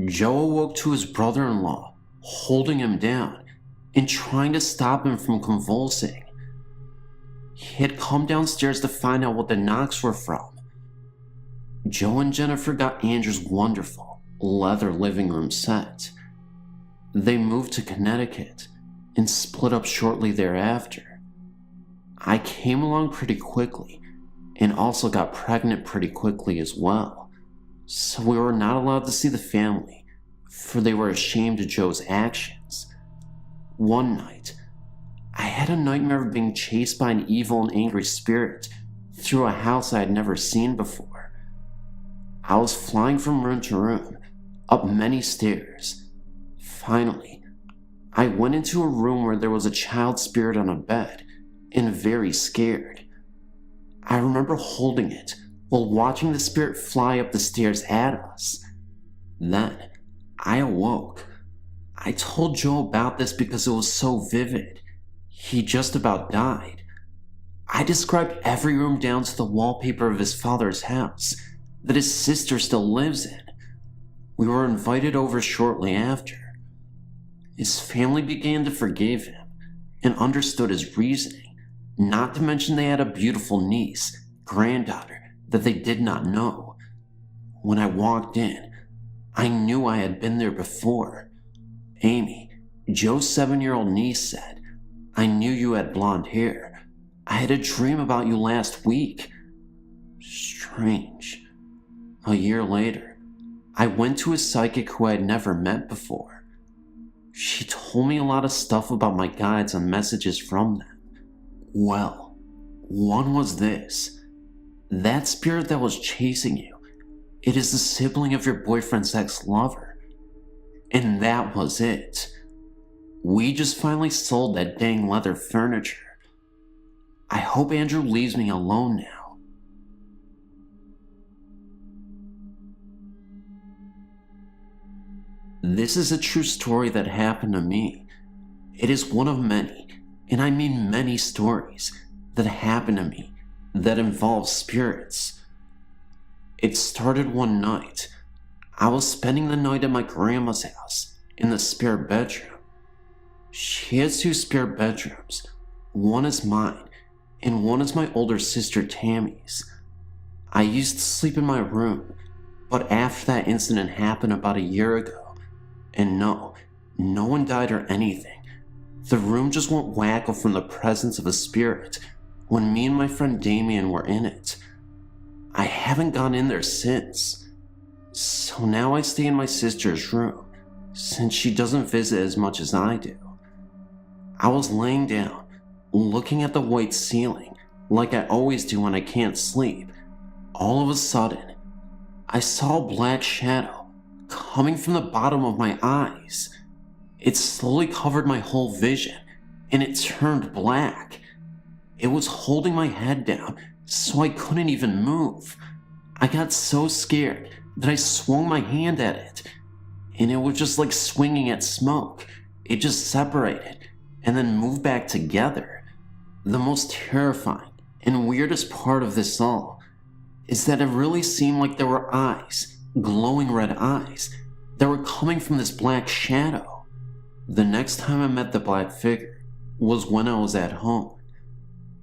Joe awoke to his brother-in-law, holding him down and trying to stop him from convulsing. He had come downstairs to find out what the knocks were from. Joe and Jennifer got Andrew's wonderful leather living room set. They moved to Connecticut and split up shortly thereafter. I came along pretty quickly and also got pregnant pretty quickly as well, so we were not allowed to see the family, for they were ashamed of Joe's actions. One night, I had a nightmare of being chased by an evil and angry spirit through a house I had never seen before. I was flying from room to room, up many stairs. Finally, I went into a room where there was a child spirit on a bed, and very scared. I remember holding it while watching the spirit fly up the stairs at us. Then, I awoke. I told Joe about this because it was so vivid. He just about died. I described every room down to the wallpaper of his father's house that his sister still lives in. We were invited over shortly after. His family began to forgive him and understood his reasoning, not to mention they had a beautiful niece, granddaughter, that they did not know. When I walked in, I knew I had been there before. Amy, Joe's 7-year-old niece, said, "I knew you had blonde hair. I had a dream about you last week." Strange. A year later, I went to a psychic who I had never met before. She told me a lot of stuff about my guides and messages from them. Well, one was this. That spirit that was chasing you, it is the sibling of your boyfriend's ex-lover. And that was it. We just finally sold that dang leather furniture. I hope Andrew leaves me alone now. This is a true story that happened to me. It is one of many, and I mean many stories, that happened to me that involve spirits. It started one night. I was spending the night at my grandma's house in the spare bedroom. She has 2 spare bedrooms. One is mine, and one is my older sister Tammy's. I used to sleep in my room, but after that incident happened about a year ago, and no one died or anything. The room just went wacko from the presence of a spirit when me and my friend Damien were in it. I haven't gone in there since. So now I stay in my sister's room, since she doesn't visit as much as I do. I was laying down, looking at the white ceiling like I always do when I can't sleep. All of a sudden, I saw a black shadow coming from the bottom of my eyes. It slowly covered my whole vision, and it turned black. It was holding my head down, so I couldn't even move. I got so scared that I swung my hand at it, and it was just like swinging at smoke. It just separated and then moved back together. The most terrifying and weirdest part of this all is that it really seemed like there were eyes, glowing red eyes, that were coming from this black shadow. The next time I met the black figure was when I was at home.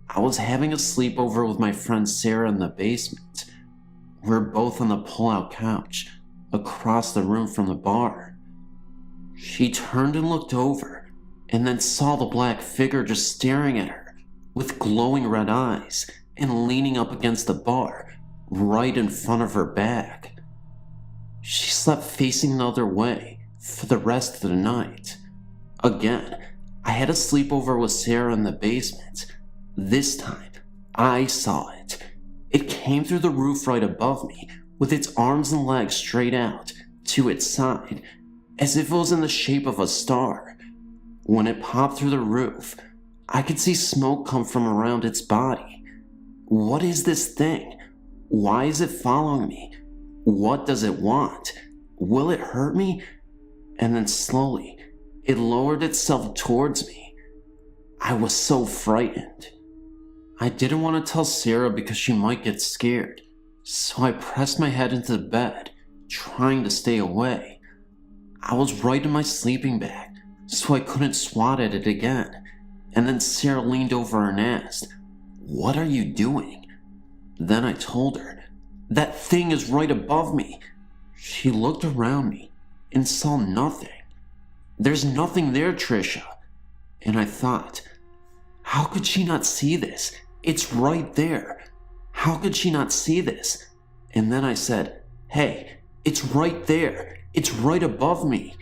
I was having a sleepover with my friend Sarah in the basement. We were both on the pull-out couch across the room from the bar. She turned and looked over, and then saw the black figure just staring at her with glowing red eyes and leaning up against the bar right in front of her back. She slept facing the other way for the rest of the night. Again, I had a sleepover with Sarah in the basement. This time, I saw it. It came through the roof right above me, with its arms and legs straight out to its side, as if it was in the shape of a star. When it popped through the roof, I could see smoke come from around its body. What is this thing? Why is it following me? What does it want? Will it hurt me? And then slowly, it lowered itself towards me. I was so frightened. I didn't want to tell Sarah because she might get scared, so I pressed my head into the bed, trying to stay away. I was right in my sleeping bag, so I couldn't swat at it again, and then Sarah leaned over and asked, "What are you doing?" Then I told her, "That thing is right above me." She looked around me and saw nothing. "There's nothing there, Trisha." And I thought, how could she not see this? It's right there. How could she not see this? And then I said, "Hey, it's right there. It's right above me."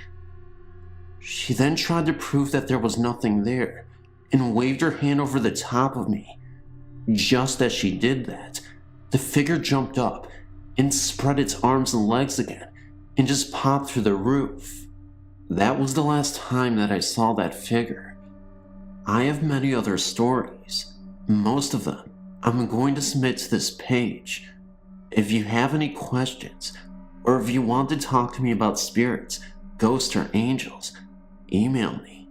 She then tried to prove that there was nothing there and waved her hand over the top of me. Just as she did that, the figure jumped up and spread its arms and legs again and just popped through the roof. That was the last time that I saw that figure. I have many other stories. Most of them I'm going to submit to this page. If you have any questions, or if you want to talk to me about spirits, ghosts, or angels, email me.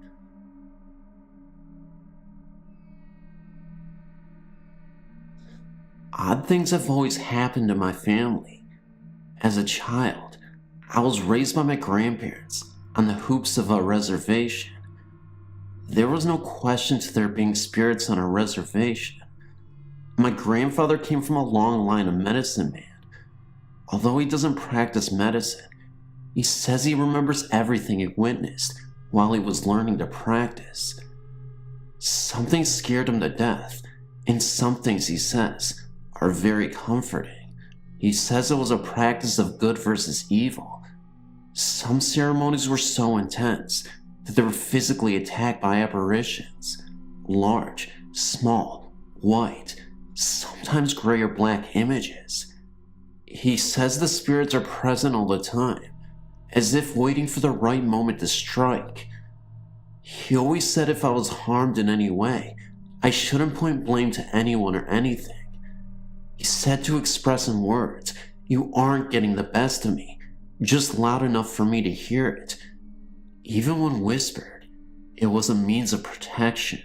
Odd things have always happened to my family. As a child, I was raised by my grandparents on the hoops of a reservation. There was no question to there being spirits on a reservation. My grandfather came from a long line of medicine men. Although he doesn't practice medicine, he says he remembers everything he witnessed while he was learning to practice. Something scared him to death, and some things he says are very comforting. He says it was a practice of good versus evil. Some ceremonies were so intense that they were physically attacked by apparitions. Large, small, white, sometimes gray or black images. He says the spirits are present all the time, as if waiting for the right moment to strike. He always said if I was harmed in any way, I shouldn't point blame to anyone or anything. He said to express in words, "You aren't getting the best of me, just loud enough for me to hear it." Even when whispered, it was a means of protection.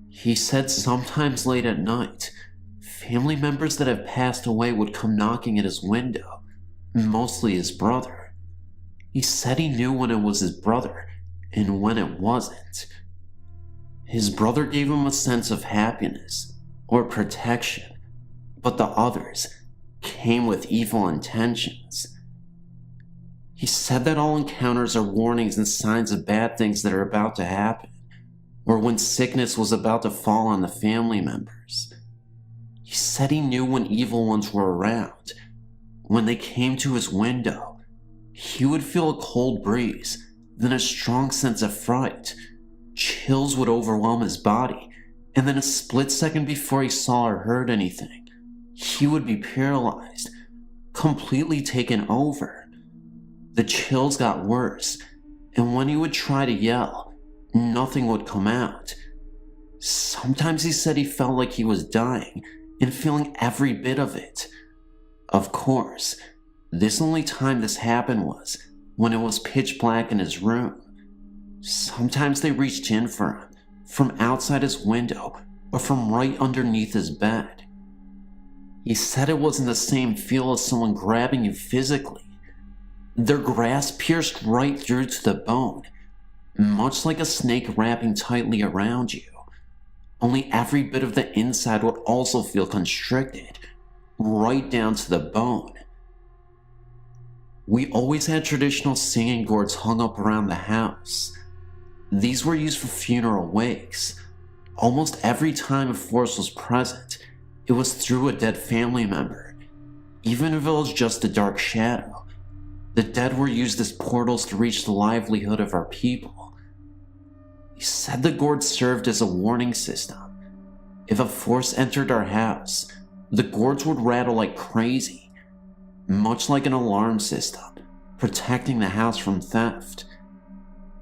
He said sometimes late at night, family members that have passed away would come knocking at his window, mostly his brother. He said he knew when it was his brother and when it wasn't. His brother gave him a sense of happiness or protection, but the others came with evil intentions. He said that all encounters are warnings and signs of bad things that are about to happen, or when sickness was about to fall on the family members. He said he knew when evil ones were around. When they came to his window, he would feel a cold breeze, then a strong sense of fright, Chills would overwhelm his body, and then a split second before he saw or heard anything, he would be paralyzed, completely taken over. The chills got worse, and when he would try to yell, nothing would come out. Sometimes he said he felt like he was dying and feeling every bit of it. Of course, this only time this happened was when it was pitch black in his room. Sometimes they reached in for him from outside his window or from right underneath his bed. He said it wasn't the same feel as someone grabbing you physically. Their grasp pierced right through to the bone, much like a snake wrapping tightly around you. Only every bit of the inside would also feel constricted, right down to the bone. We always had traditional singing gourds hung up around the house. These were used for funeral wakes. Almost every time a force was present, it was through a dead family member, even if it was just a dark shadow. The dead were used as portals to reach the livelihood of our people. He said the gourd served as a warning system. If a force entered our house, the gourds would rattle like crazy, much like an alarm system, protecting the house from theft.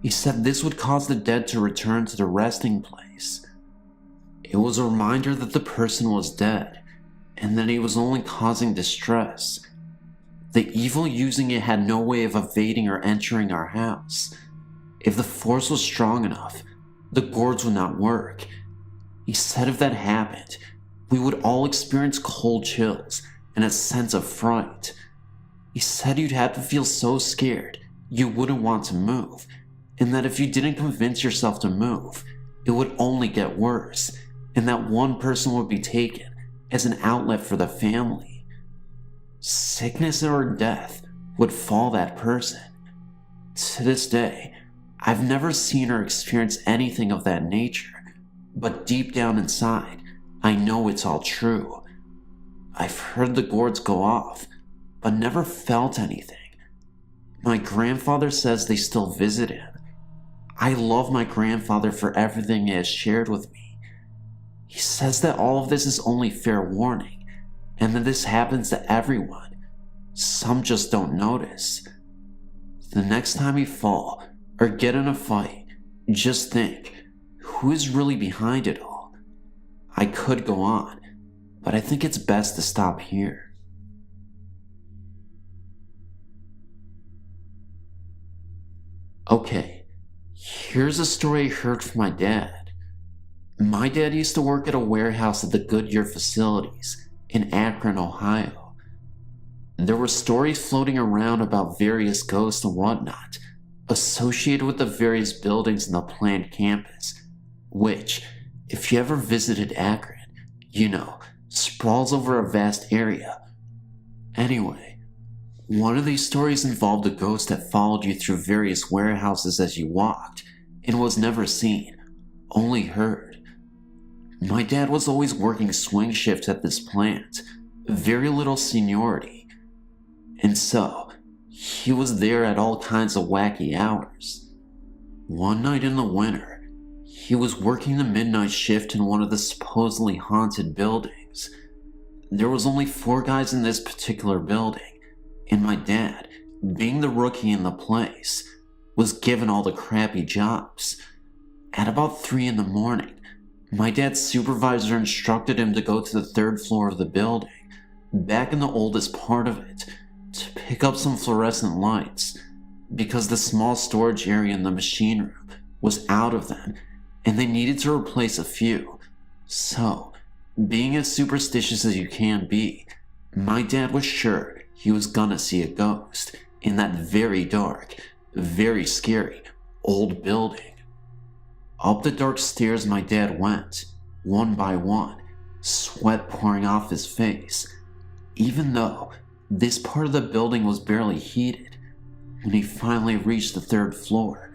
He said this would cause the dead to return to the resting place. It was a reminder that the person was dead, and that he was only causing distress. The evil using it had no way of evading or entering our house. If the force was strong enough, the gourds would not work. He said if that happened, we would all experience cold chills and a sense of fright. He said you'd have to feel so scared you wouldn't want to move, and that if you didn't convince yourself to move, it would only get worse, and that one person would be taken as an outlet for the family. Sickness or death would fall that person. To this day, I've never seen or experienced anything of that nature, but deep down inside, I know it's all true. I've heard the gourds go off, but never felt anything. My grandfather says they still visit him. I love my grandfather for everything he has shared with me. He says that all of this is only fair warning, and that this happens to everyone. Some just don't notice. The next time you fall or get in a fight, just think, who is really behind it all? I could go on, but I think it's best to stop here. Okay, here's a story I heard from my dad. My dad used to work at a warehouse at the Goodyear facilities in Akron, Ohio. There were stories floating around about various ghosts and whatnot associated with the various buildings in the planned campus, which, if you ever visited Akron, you know, sprawls over a vast area. Anyway, one of these stories involved a ghost that followed you through various warehouses as you walked and was never seen, only heard. My dad was always working swing shifts at this plant, very little seniority, and so he was there at all kinds of wacky hours. One night in the winter, he was working the midnight shift in one of the supposedly haunted buildings. There was only 4 guys in this particular building, and my dad, being the rookie in the place, was given all the crappy jobs. At about 3 in the morning, my dad's supervisor instructed him to go to the 3rd floor of the building, back in the oldest part of it, to pick up some fluorescent lights, because the small storage area in the machine room was out of them, and they needed to replace a few. So, being as superstitious as you can be, my dad was sure he was gonna see a ghost in that very dark, very scary old building. Up the dark stairs my dad went, one by one, sweat pouring off his face. Even though this part of the building was barely heated, when he finally reached the 3rd floor,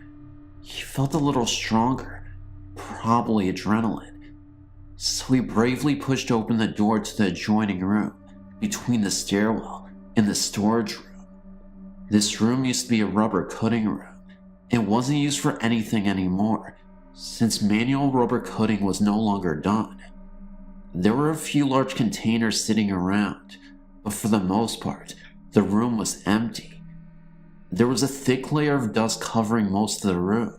he felt a little stronger, probably adrenaline. So he bravely pushed open the door to the adjoining room, between the stairwell and the storage room. This room used to be a rubber cutting room. It wasn't used for anything anymore, since manual rubber coating was no longer done. There were a few large containers sitting around, but for the most part, the room was empty. There was a thick layer of dust covering most of the room,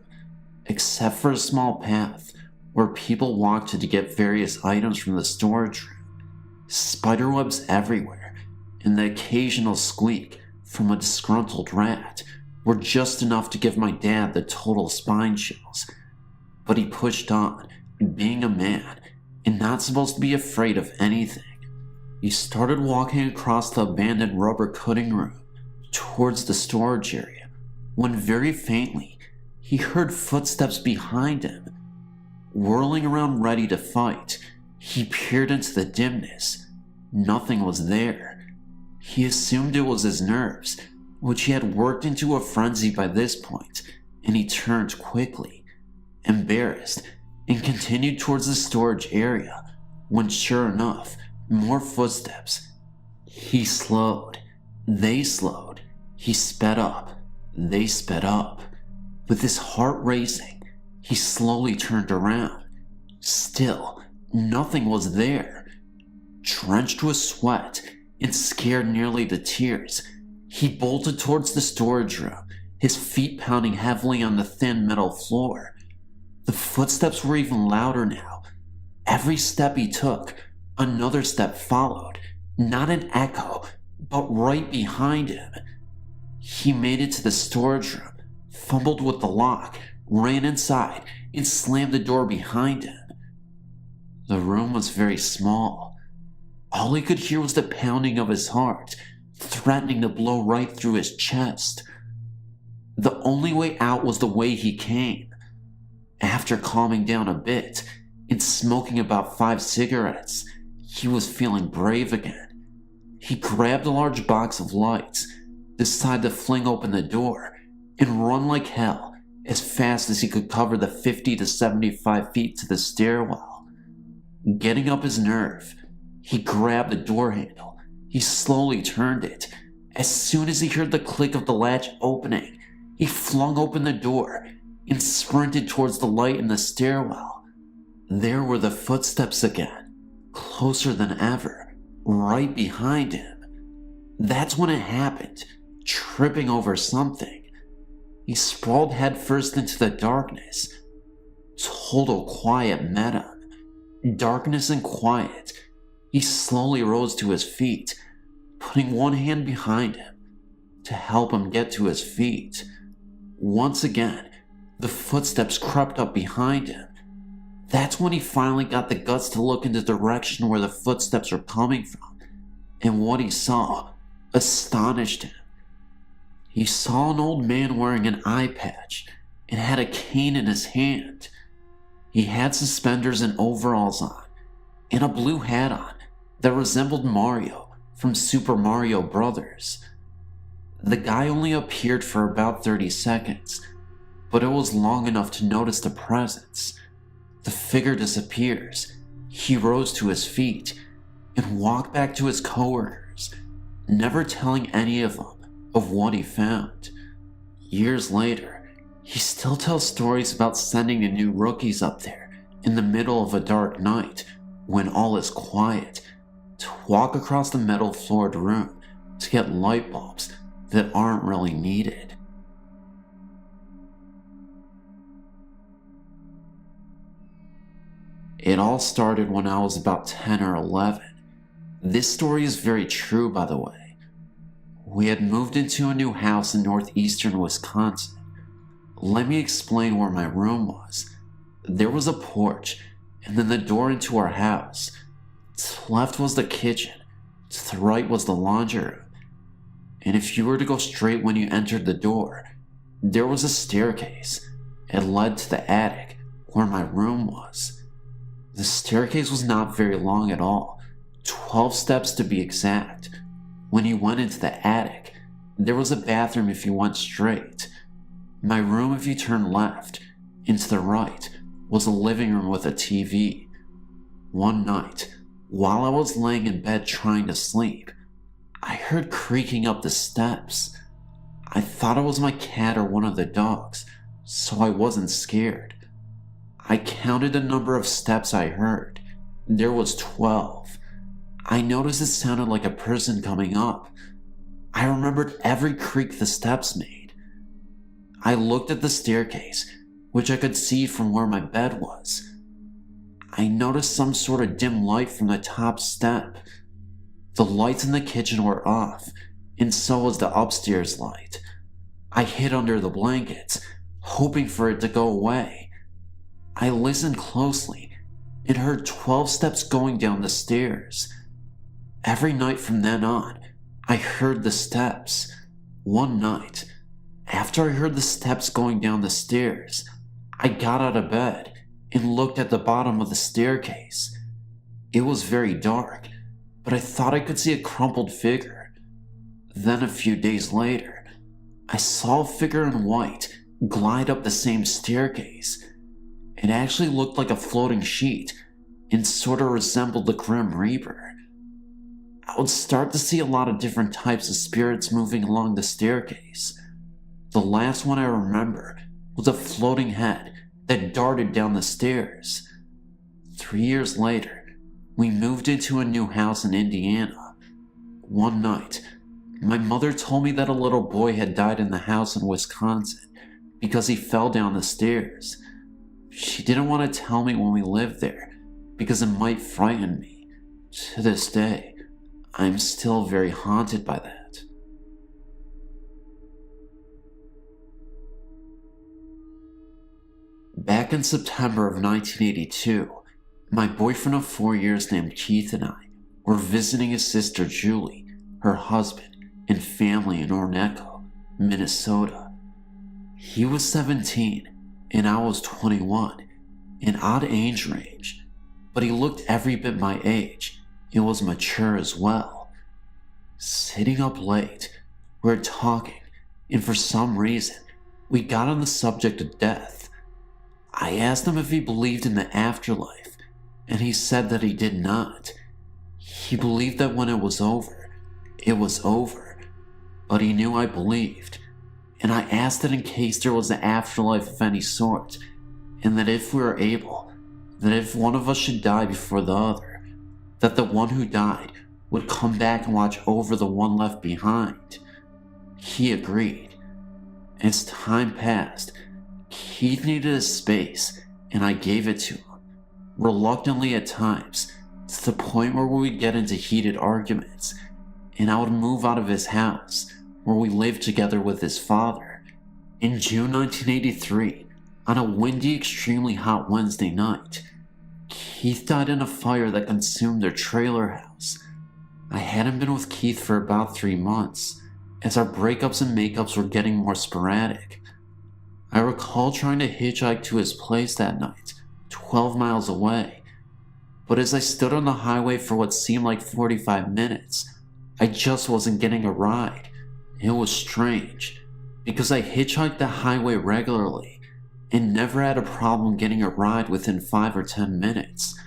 except for a small path where people walked to get various items from the storage room. Spiderwebs everywhere, and the occasional squeak from a disgruntled rat were just enough to give my dad the total spine chills. But he pushed on, being a man, and not supposed to be afraid of anything. He started walking across the abandoned rubber coating room towards the storage area, when very faintly he heard footsteps behind him. Whirling around ready to fight, he peered into the dimness. Nothing was there. He assumed it was his nerves, which he had worked into a frenzy by this point, and he turned quickly, embarrassed, and continued towards the storage area, when sure enough, more footsteps. He slowed. They slowed. He sped up. They sped up. With his heart racing, he slowly turned around. Still, nothing was there. Drenched with sweat and scared nearly to tears, he bolted towards the storage room, his feet pounding heavily on the thin metal floor. The footsteps were even louder now. Every step he took, another step followed, not an echo, but right behind him. He made it to the storage room, fumbled with the lock, ran inside, and slammed the door behind him. The room was very small. All he could hear was the pounding of his heart, threatening to blow right through his chest. The only way out was the way he came. After calming down a bit and smoking about 5 cigarettes, he was feeling brave again. He grabbed a large box of lights, decided to fling open the door, and run like hell as fast as he could cover the 50 to 75 feet to the stairwell. Getting up his nerve, he grabbed the door handle. He slowly turned it. As soon as he heard the click of the latch opening, he flung open the door and sprinted towards the light in the stairwell. There were the footsteps again, closer than ever, right behind him. That's when it happened, tripping over something. He sprawled headfirst into the darkness. Total quiet met him. Darkness and quiet. He slowly rose to his feet, putting one hand behind him to help him get to his feet. Once again, the footsteps crept up behind him. That's when he finally got the guts to look in the direction where the footsteps were coming from, and what he saw astonished him. He saw an old man wearing an eye patch and had a cane in his hand. He had suspenders and overalls on, and a blue hat on that resembled Mario from Super Mario Bros. The guy only appeared for about 30 seconds, but it was long enough to notice the presence. The figure disappears. He rose to his feet and walked back to his coworkers, never telling any of them of what he found. Years later, he still tells stories about sending the new rookies up there in the middle of a dark night when all is quiet to walk across the metal floored room to get light bulbs that aren't really needed. It all started when I was about 10 or 11. This story is very true, by the way. We had moved into a new house in northeastern Wisconsin. Let me explain where my room was. There was a porch, and then the door into our house. To the left was the kitchen, to the right was the laundry room. And if you were to go straight when you entered the door, there was a staircase. It led to the attic, where my room was. The staircase was not very long at all, 12 steps to be exact. When you went into the attic, there was a bathroom if you went straight. My room if you turned left, and to the right was a living room with a TV. One night, while I was laying in bed trying to sleep, I heard creaking up the steps. I thought it was my cat or one of the dogs, so I wasn't scared. I counted the number of steps I heard. There was 12. I noticed it sounded like a person coming up. I remembered every creak the steps made. I looked at the staircase, which I could see from where my bed was. I noticed some sort of dim light from the top step. The lights in the kitchen were off, and so was the upstairs light. I hid under the blankets, hoping for it to go away. I listened closely and heard 12 steps going down the stairs. Every night from then on, I heard the steps. One night, after I heard the steps going down the stairs, I got out of bed and looked at the bottom of the staircase. It was very dark, but I thought I could see a crumpled figure. Then a few days later, I saw a figure in white glide up the same staircase. It actually looked like a floating sheet and sort of resembled the Grim Reaper. I would start to see a lot of different types of spirits moving along the staircase. The last one I remember was a floating head that darted down the stairs. 3 years later, we moved into a new house in Indiana. One night, my mother told me that a little boy had died in the house in Wisconsin because he fell down the stairs. She didn't want to tell me when we lived there because it might frighten me. To this day, I'm still very haunted by that. Back in September of 1982, my boyfriend of 4 years named Keith and I were visiting his sister Julie, her husband, and family in Orneco, Minnesota. He was 17 and I was 21, an odd age range, but he looked every bit my age and was mature as well. Sitting up late, we were talking, and for some reason, we got on the subject of death. I asked him if he believed in the afterlife, and he said that he did not. He believed that when it was over, but he knew I believed, and I asked that in case there was an afterlife of any sort, and that if we were able, that if one of us should die before the other, that the one who died would come back and watch over the one left behind. He agreed. As time passed, Keith needed a space, and I gave it to him, reluctantly at times, to the point where we would get into heated arguments, and I would move out of his house, where we lived together with his father. In June 1983, on a windy, extremely hot Wednesday night, Keith died in a fire that consumed their trailer house. I hadn't been with Keith for about 3 months, as our breakups and makeups were getting more sporadic. I recall trying to hitchhike to his place that night, 12 miles away, but as I stood on the highway for what seemed like 45 minutes, I just wasn't getting a ride. It was strange, because I hitchhiked the highway regularly and never had a problem getting a ride within 5 or 10 minutes.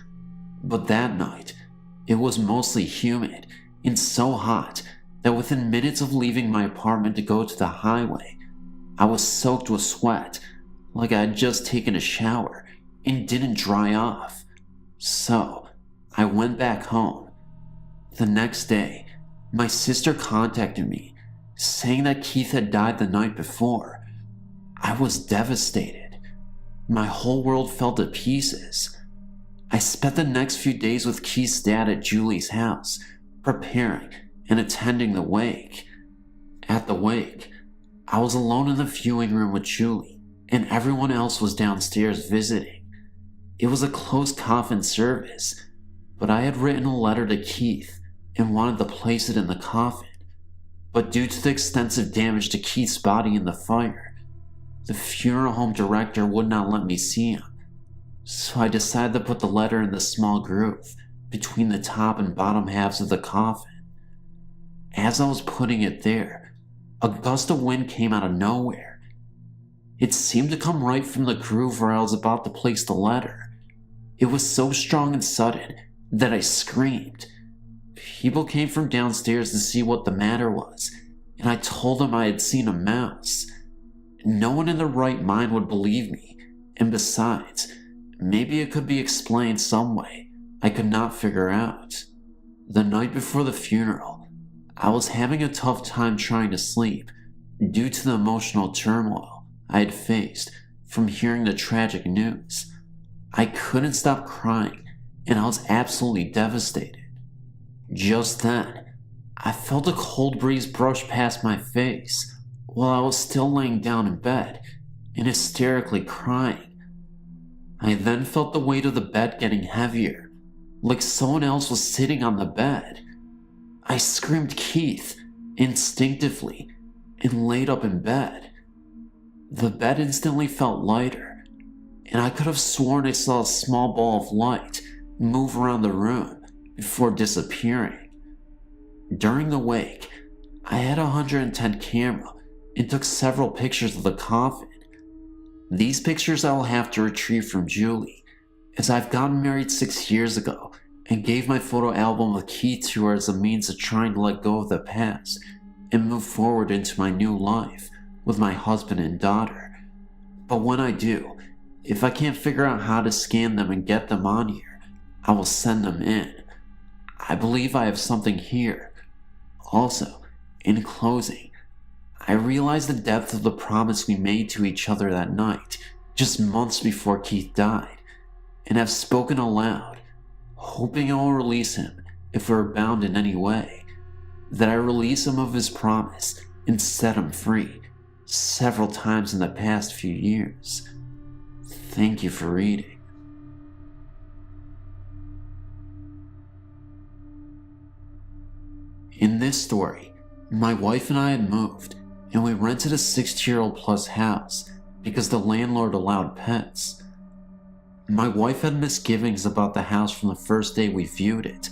But that night, it was mostly humid and so hot that within minutes of leaving my apartment to go to the highway, I was soaked with sweat, like I had just taken a shower and didn't dry off. So, I went back home. The next day, my sister contacted me, saying that Keith had died the night before. I was devastated. My whole world fell to pieces. I spent the next few days with Keith's dad at Julie's house, preparing and attending the wake. At the wake, I was alone in the viewing room with Julie, and everyone else was downstairs visiting. It was a closed coffin service, but I had written a letter to Keith and wanted to place it in the coffin. But due to the extensive damage to Keith's body in the fire, the funeral home director would not let me see him. So I decided to put the letter in the small groove between the top and bottom halves of the coffin. As I was putting it there, a gust of wind came out of nowhere. It seemed to come right from the groove where I was about to place the letter. It was so strong and sudden that I screamed. People came from downstairs to see what the matter was, and I told them I had seen a mouse. No one in their right mind would believe me, and besides, maybe it could be explained some way I could not figure out. The night before the funeral, I was having a tough time trying to sleep due to the emotional turmoil I had faced from hearing the tragic news. I couldn't stop crying, and I was absolutely devastated. Just then, I felt a cold breeze brush past my face while I was still laying down in bed and hysterically crying. I then felt the weight of the bed getting heavier, like someone else was sitting on the bed. I screamed Keith instinctively and laid up in bed. The bed instantly felt lighter, and I could have sworn I saw a small ball of light move around the room before disappearing. During the wake, I had a 110 camera and took several pictures of the coffin. These pictures I will have to retrieve from Julie, as I've gotten married 6 years ago and gave my photo album a key to her as a means of trying to let go of the past and move forward into my new life with my husband and daughter. But when I do, if I can't figure out how to scan them and get them on here, I will send them in. I believe I have something here. Also, in closing, I realize the depth of the promise we made to each other that night, just months before Keith died, and have spoken aloud, hoping I will release him if we're bound in any way, that I release him of his promise and set him free several times in the past few years. Thank you for reading. In this story, my wife and I had moved, and we rented a 60-year-old plus house because the landlord allowed pets. My wife had misgivings about the house from the first day we viewed it,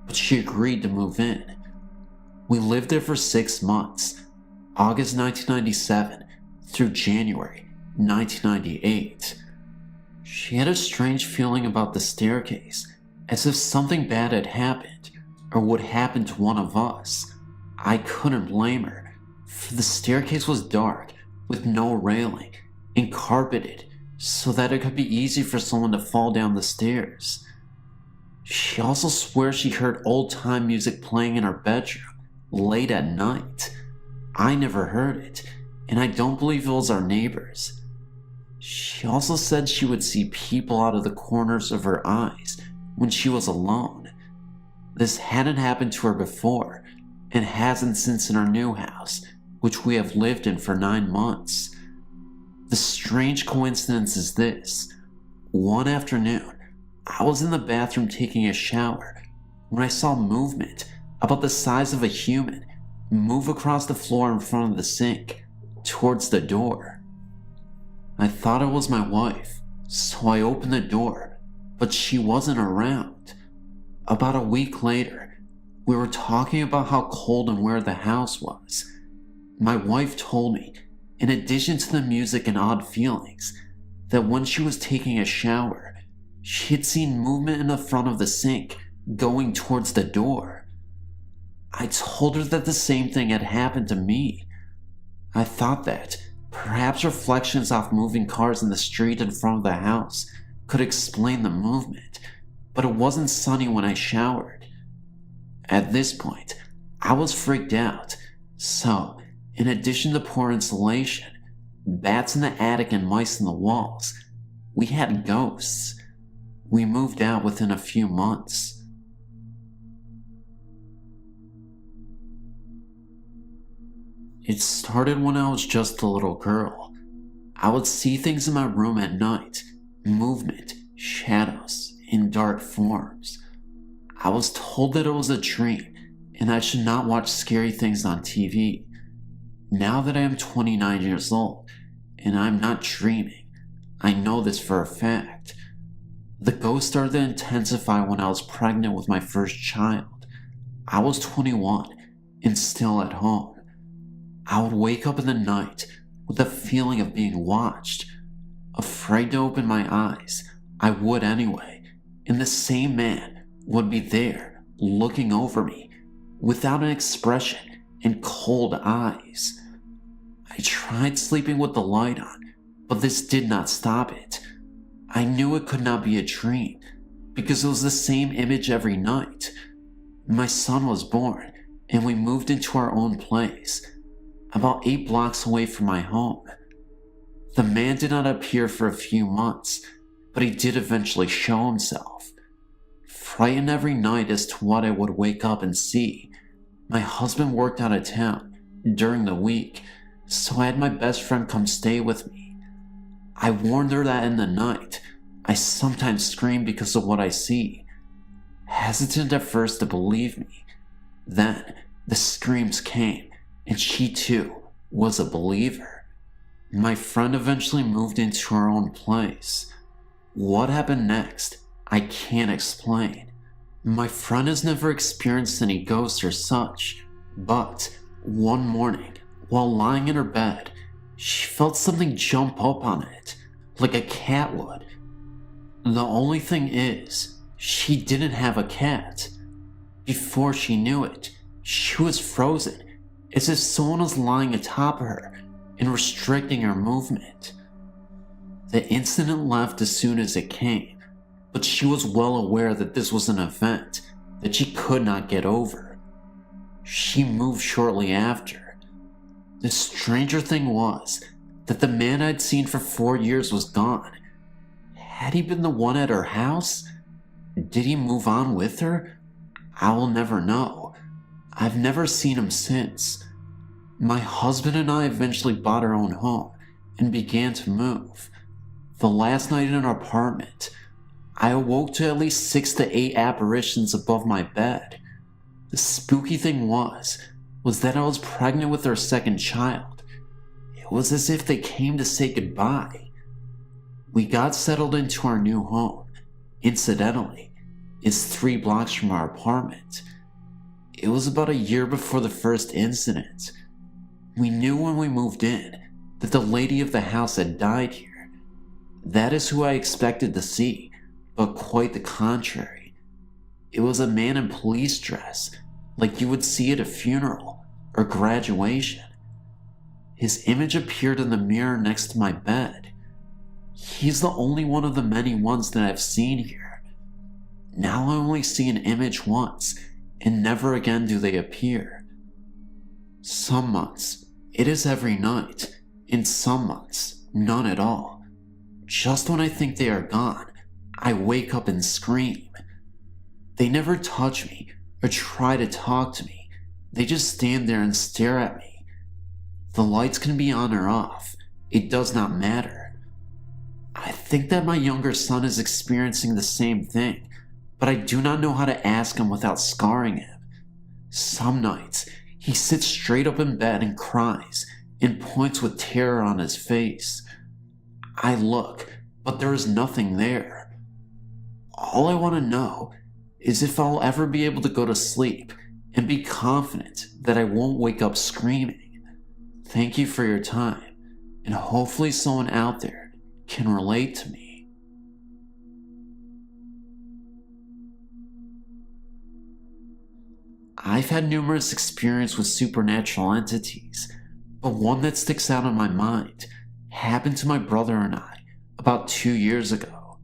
but she agreed to move in. We lived there for 6 months, August 1997 through January 1998. She had a strange feeling about the staircase, as if something bad had happened or would happen to one of us. I couldn't blame her, for the staircase was dark with no railing and carpeted so that it could be easy for someone to fall down the stairs. She also swears she heard old-time music playing in her bedroom late at night. I never heard it, and I don't believe it was our neighbors. She also said she would see people out of the corners of her eyes when she was alone. This hadn't happened to her before, and hasn't since in our new house, which we have lived in for 9 months. The strange coincidence is this. One afternoon, I was in the bathroom taking a shower when I saw movement about the size of a human move across the floor in front of the sink towards the door. I thought it was my wife, so I opened the door, but she wasn't around. About a week later, we were talking about how cold and where the house was. My wife told me, in addition to the music and odd feelings, that when she was taking a shower, she had seen movement in the front of the sink going towards the door. I told her that the same thing had happened to me. I thought that perhaps reflections off moving cars in the street in front of the house could explain the movement, but it wasn't sunny when I showered. At this point, I was freaked out, so in addition to poor insulation, bats in the attic and mice in the walls, we had ghosts. We moved out within a few months. It started when I was just a little girl. I would see things in my room at night, movement, shadows, in dark forms. I was told that it was a dream and I should not watch scary things on TV. Now that I am 29 years old and I'm not dreaming, I know this for a fact. The ghosts started to intensify when I was pregnant with my first child. I was 21 and still at home. I would wake up in the night with a feeling of being watched. Afraid to open my eyes, I would anyway, and the same man would be there, looking over me, without an expression and cold eyes. I tried sleeping with the light on, but this did not stop it. I knew it could not be a dream because it was the same image every night. My son was born and we moved into our own place, about 8 blocks away from my home. The man did not appear for a few months, but he did eventually show himself. Frightened every night as to what I would wake up and see, my husband worked out of town during the week, so I had my best friend come stay with me. I warned her that in the night, I sometimes scream because of what I see. Hesitant at first to believe me, then the screams came, and she too was a believer. My friend eventually moved into her own place. What happened next, I can't explain. My friend has never experienced any ghosts or such, but one morning, while lying in her bed, she felt something jump up on it, like a cat would. The only thing is, she didn't have a cat. Before she knew it, she was frozen, as if someone was lying atop her and restricting her movement. The incident left as soon as it came, but she was well aware that this was an event that she could not get over. She moved shortly after. The stranger thing was that the man I'd seen for 4 years was gone. Had he been the one at her house? Did he move on with her? I will never know. I've never seen him since. My husband and I eventually bought our own home and began to move. The last night in our apartment, I awoke to at least 6 to 8 apparitions above my bed. The spooky thing was that I was pregnant with our second child. It was as if they came to say goodbye. We got settled into our new home. Incidentally, it's 3 blocks from our apartment. It was about a year before the first incident. We knew when we moved in that the lady of the house had died here. That is who I expected to see, but quite the contrary. It was a man in police dress, like you would see at a funeral or graduation. His image appeared in the mirror next to my bed. He's the only one of the many ones that I've seen here. Now I only see an image once, and never again do they appear. Some months, it is every night. In some months, none at all. Just when I think they are gone, I wake up and scream. They never touch me or try to talk to me. They just stand there and stare at me. The lights can be on or off. It does not matter. I think that my younger son is experiencing the same thing, but I do not know how to ask him without scarring him. Some nights, he sits straight up in bed and cries and points with terror on his face. I look, but there is nothing there. All I want to know is if I'll ever be able to go to sleep and be confident that I won't wake up screaming. Thank you for your time, and hopefully someone out there can relate to me. I've had numerous experiences with supernatural entities, but one that sticks out in my mind happened to my brother and I about 2 years ago.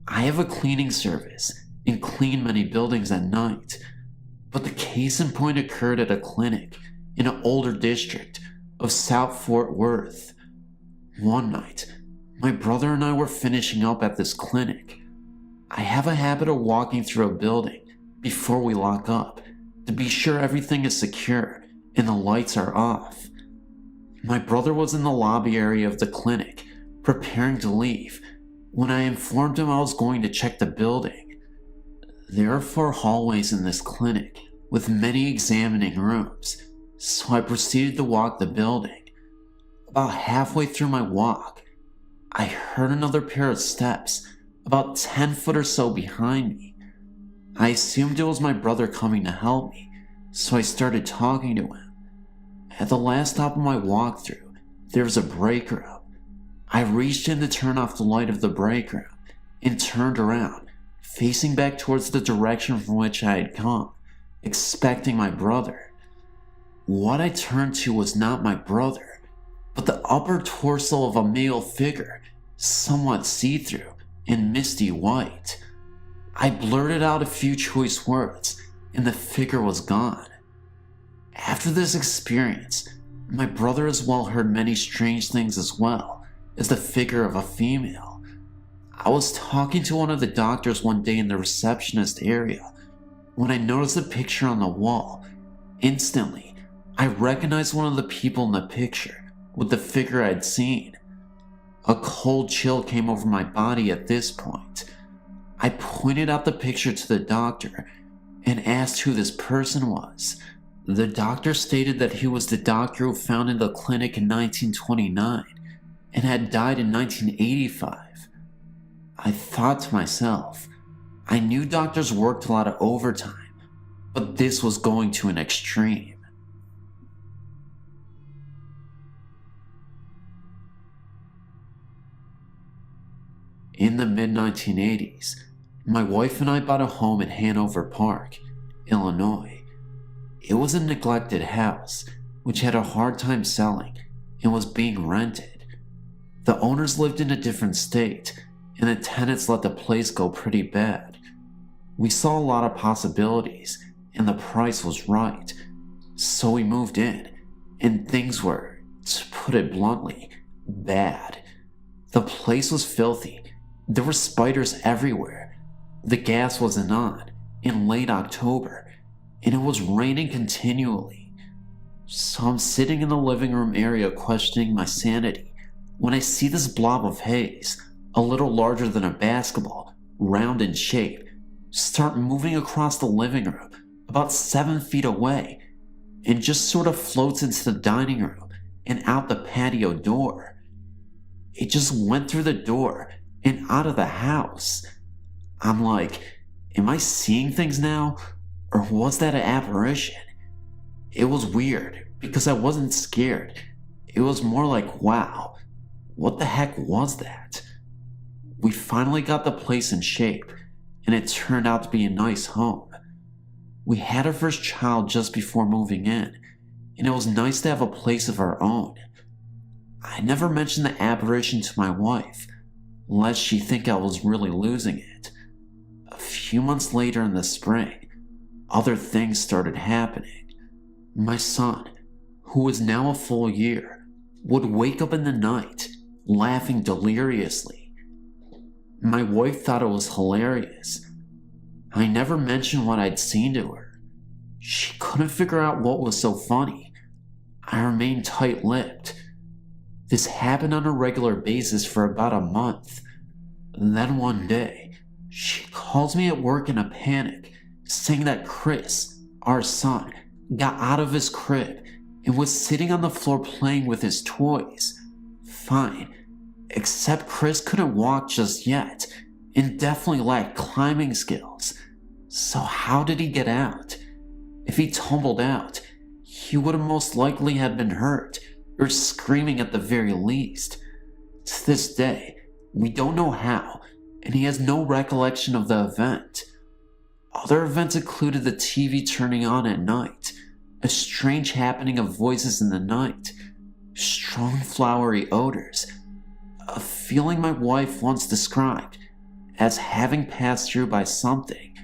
I have a cleaning service and clean many buildings at night, but the case in point occurred at a clinic in an older district of South Fort Worth. One night, my brother and I were finishing up at this clinic. I have a habit of walking through a building before we lock up to be sure everything is secure and the lights are off. My brother was in the lobby area of the clinic, preparing to leave, when I informed him I was going to check the building. There are 4 hallways in this clinic, with many examining rooms, so I proceeded to walk the building. About halfway through my walk, I heard another pair of steps, about 10 foot or so behind me. I assumed it was my brother coming to help me, so I started talking to him. At the last stop of my walkthrough, there was a break room. I reached in to turn off the light of the break room and turned around, facing back towards the direction from which I had come, expecting my brother. What I turned to was not my brother, but the upper torso of a male figure somewhat see-through and misty white. I blurted out a few choice words, and the figure was gone. After this experience, my brother as well heard many strange things as well as the figure of a female. I was talking to one of the doctors one day in the receptionist area when I noticed a picture on the wall. Instantly, I recognized one of the people in the picture with the figure I'd seen. A cold chill came over my body at this point. I pointed out the picture to the doctor and asked who this person was. The doctor stated that he was the doctor who founded the clinic in 1929 and had died in 1985. I thought to myself, I knew doctors worked a lot of overtime, but this was going to an extreme. In the mid-1980s, my wife and I bought a home in Hanover Park, Illinois. It was a neglected house, which had a hard time selling and was being rented. The owners lived in a different state, and the tenants let the place go pretty bad. We saw a lot of possibilities, and the price was right. So we moved in, and things were, to put it bluntly, bad. The place was filthy. There were spiders everywhere. The gas wasn't on in late October, and it was raining continually. So I'm sitting in the living room area questioning my sanity when I see this blob of haze, a little larger than a basketball, round in shape, start moving across the living room about 7 feet away and just sort of floats into the dining room and out the patio door. It just went through the door and out of the house. I'm like, am I seeing things now? Or was that an apparition? It was weird because I wasn't scared. It was more like, wow, what the heck was that? We finally got the place in shape, and it turned out to be a nice home. We had our first child just before moving in, and it was nice to have a place of our own. I never mentioned the apparition to my wife, lest she think I was really losing it. A few months later in the spring, other things started happening. My son, who was now a full year, would wake up in the night, laughing deliriously. My wife thought it was hilarious. I never mentioned what I'd seen to her. She couldn't figure out what was so funny. I remained tight-lipped. This happened on a regular basis for about a month. Then one day, she calls me at work in a panic, saying that Chris, our son, got out of his crib and was sitting on the floor playing with his toys. Fine, except Chris couldn't walk just yet and definitely lacked climbing skills. So how did he get out? If he tumbled out, he would have most likely have been hurt or screaming at the very least. To this day, we don't know how, and he has no recollection of the event. Other events included the TV turning on at night, a strange happening of voices in the night, strong flowery odors, a feeling my wife once described as having passed through by something,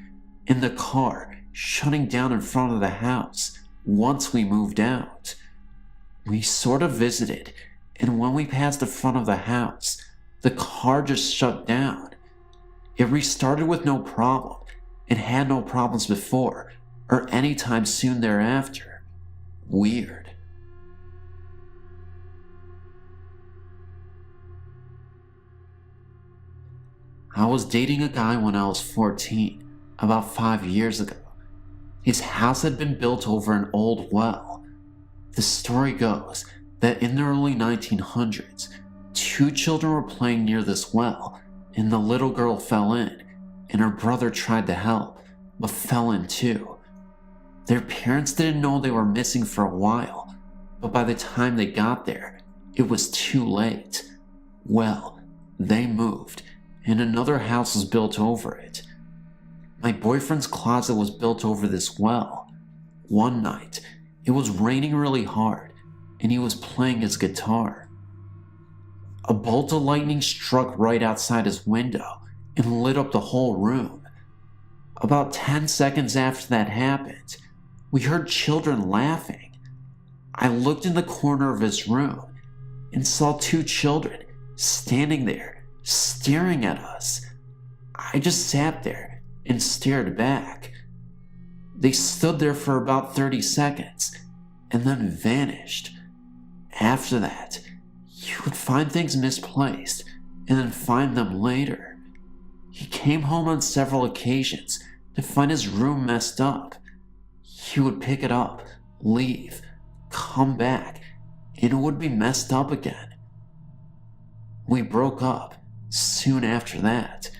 and the car shutting down in front of the house once we moved out. We sort of visited, and when we passed the front of the house, the car just shut down. It restarted with no problem, and had no problems before, or any time soon thereafter. Weird. I was dating a guy when I was 14, about 5 years ago. His house had been built over an old well. The story goes that in the early 1900s, 2 children were playing near this well, and the little girl fell in, and her brother tried to help, but fell in too. Their parents didn't know they were missing for a while, but by the time they got there, it was too late. Well, they moved, and another house was built over it. My boyfriend's closet was built over this well. One night, it was raining really hard, and he was playing his guitar. A bolt of lightning struck right outside his window and lit up the whole room. About 10 seconds after that happened, we heard children laughing. I looked in the corner of his room and saw 2 children standing there, staring at us. I just sat there and stared back. They stood there for about 30 seconds and then vanished. After that, you would find things misplaced and then find them later. He came home on several occasions to find his room messed up. He would pick it up, leave, come back, and it would be messed up again. We broke up soon after that,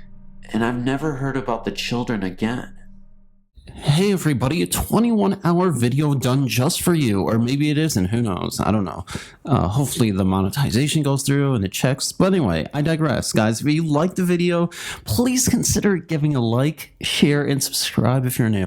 and I've never heard about the children again. Hey everybody, a 21-hour video done just for you, or maybe it isn't, who knows, I don't know. Hopefully the monetization goes through and it checks, but anyway, I digress. Guys, if you liked the video, please consider giving a like, share, and subscribe if you're new.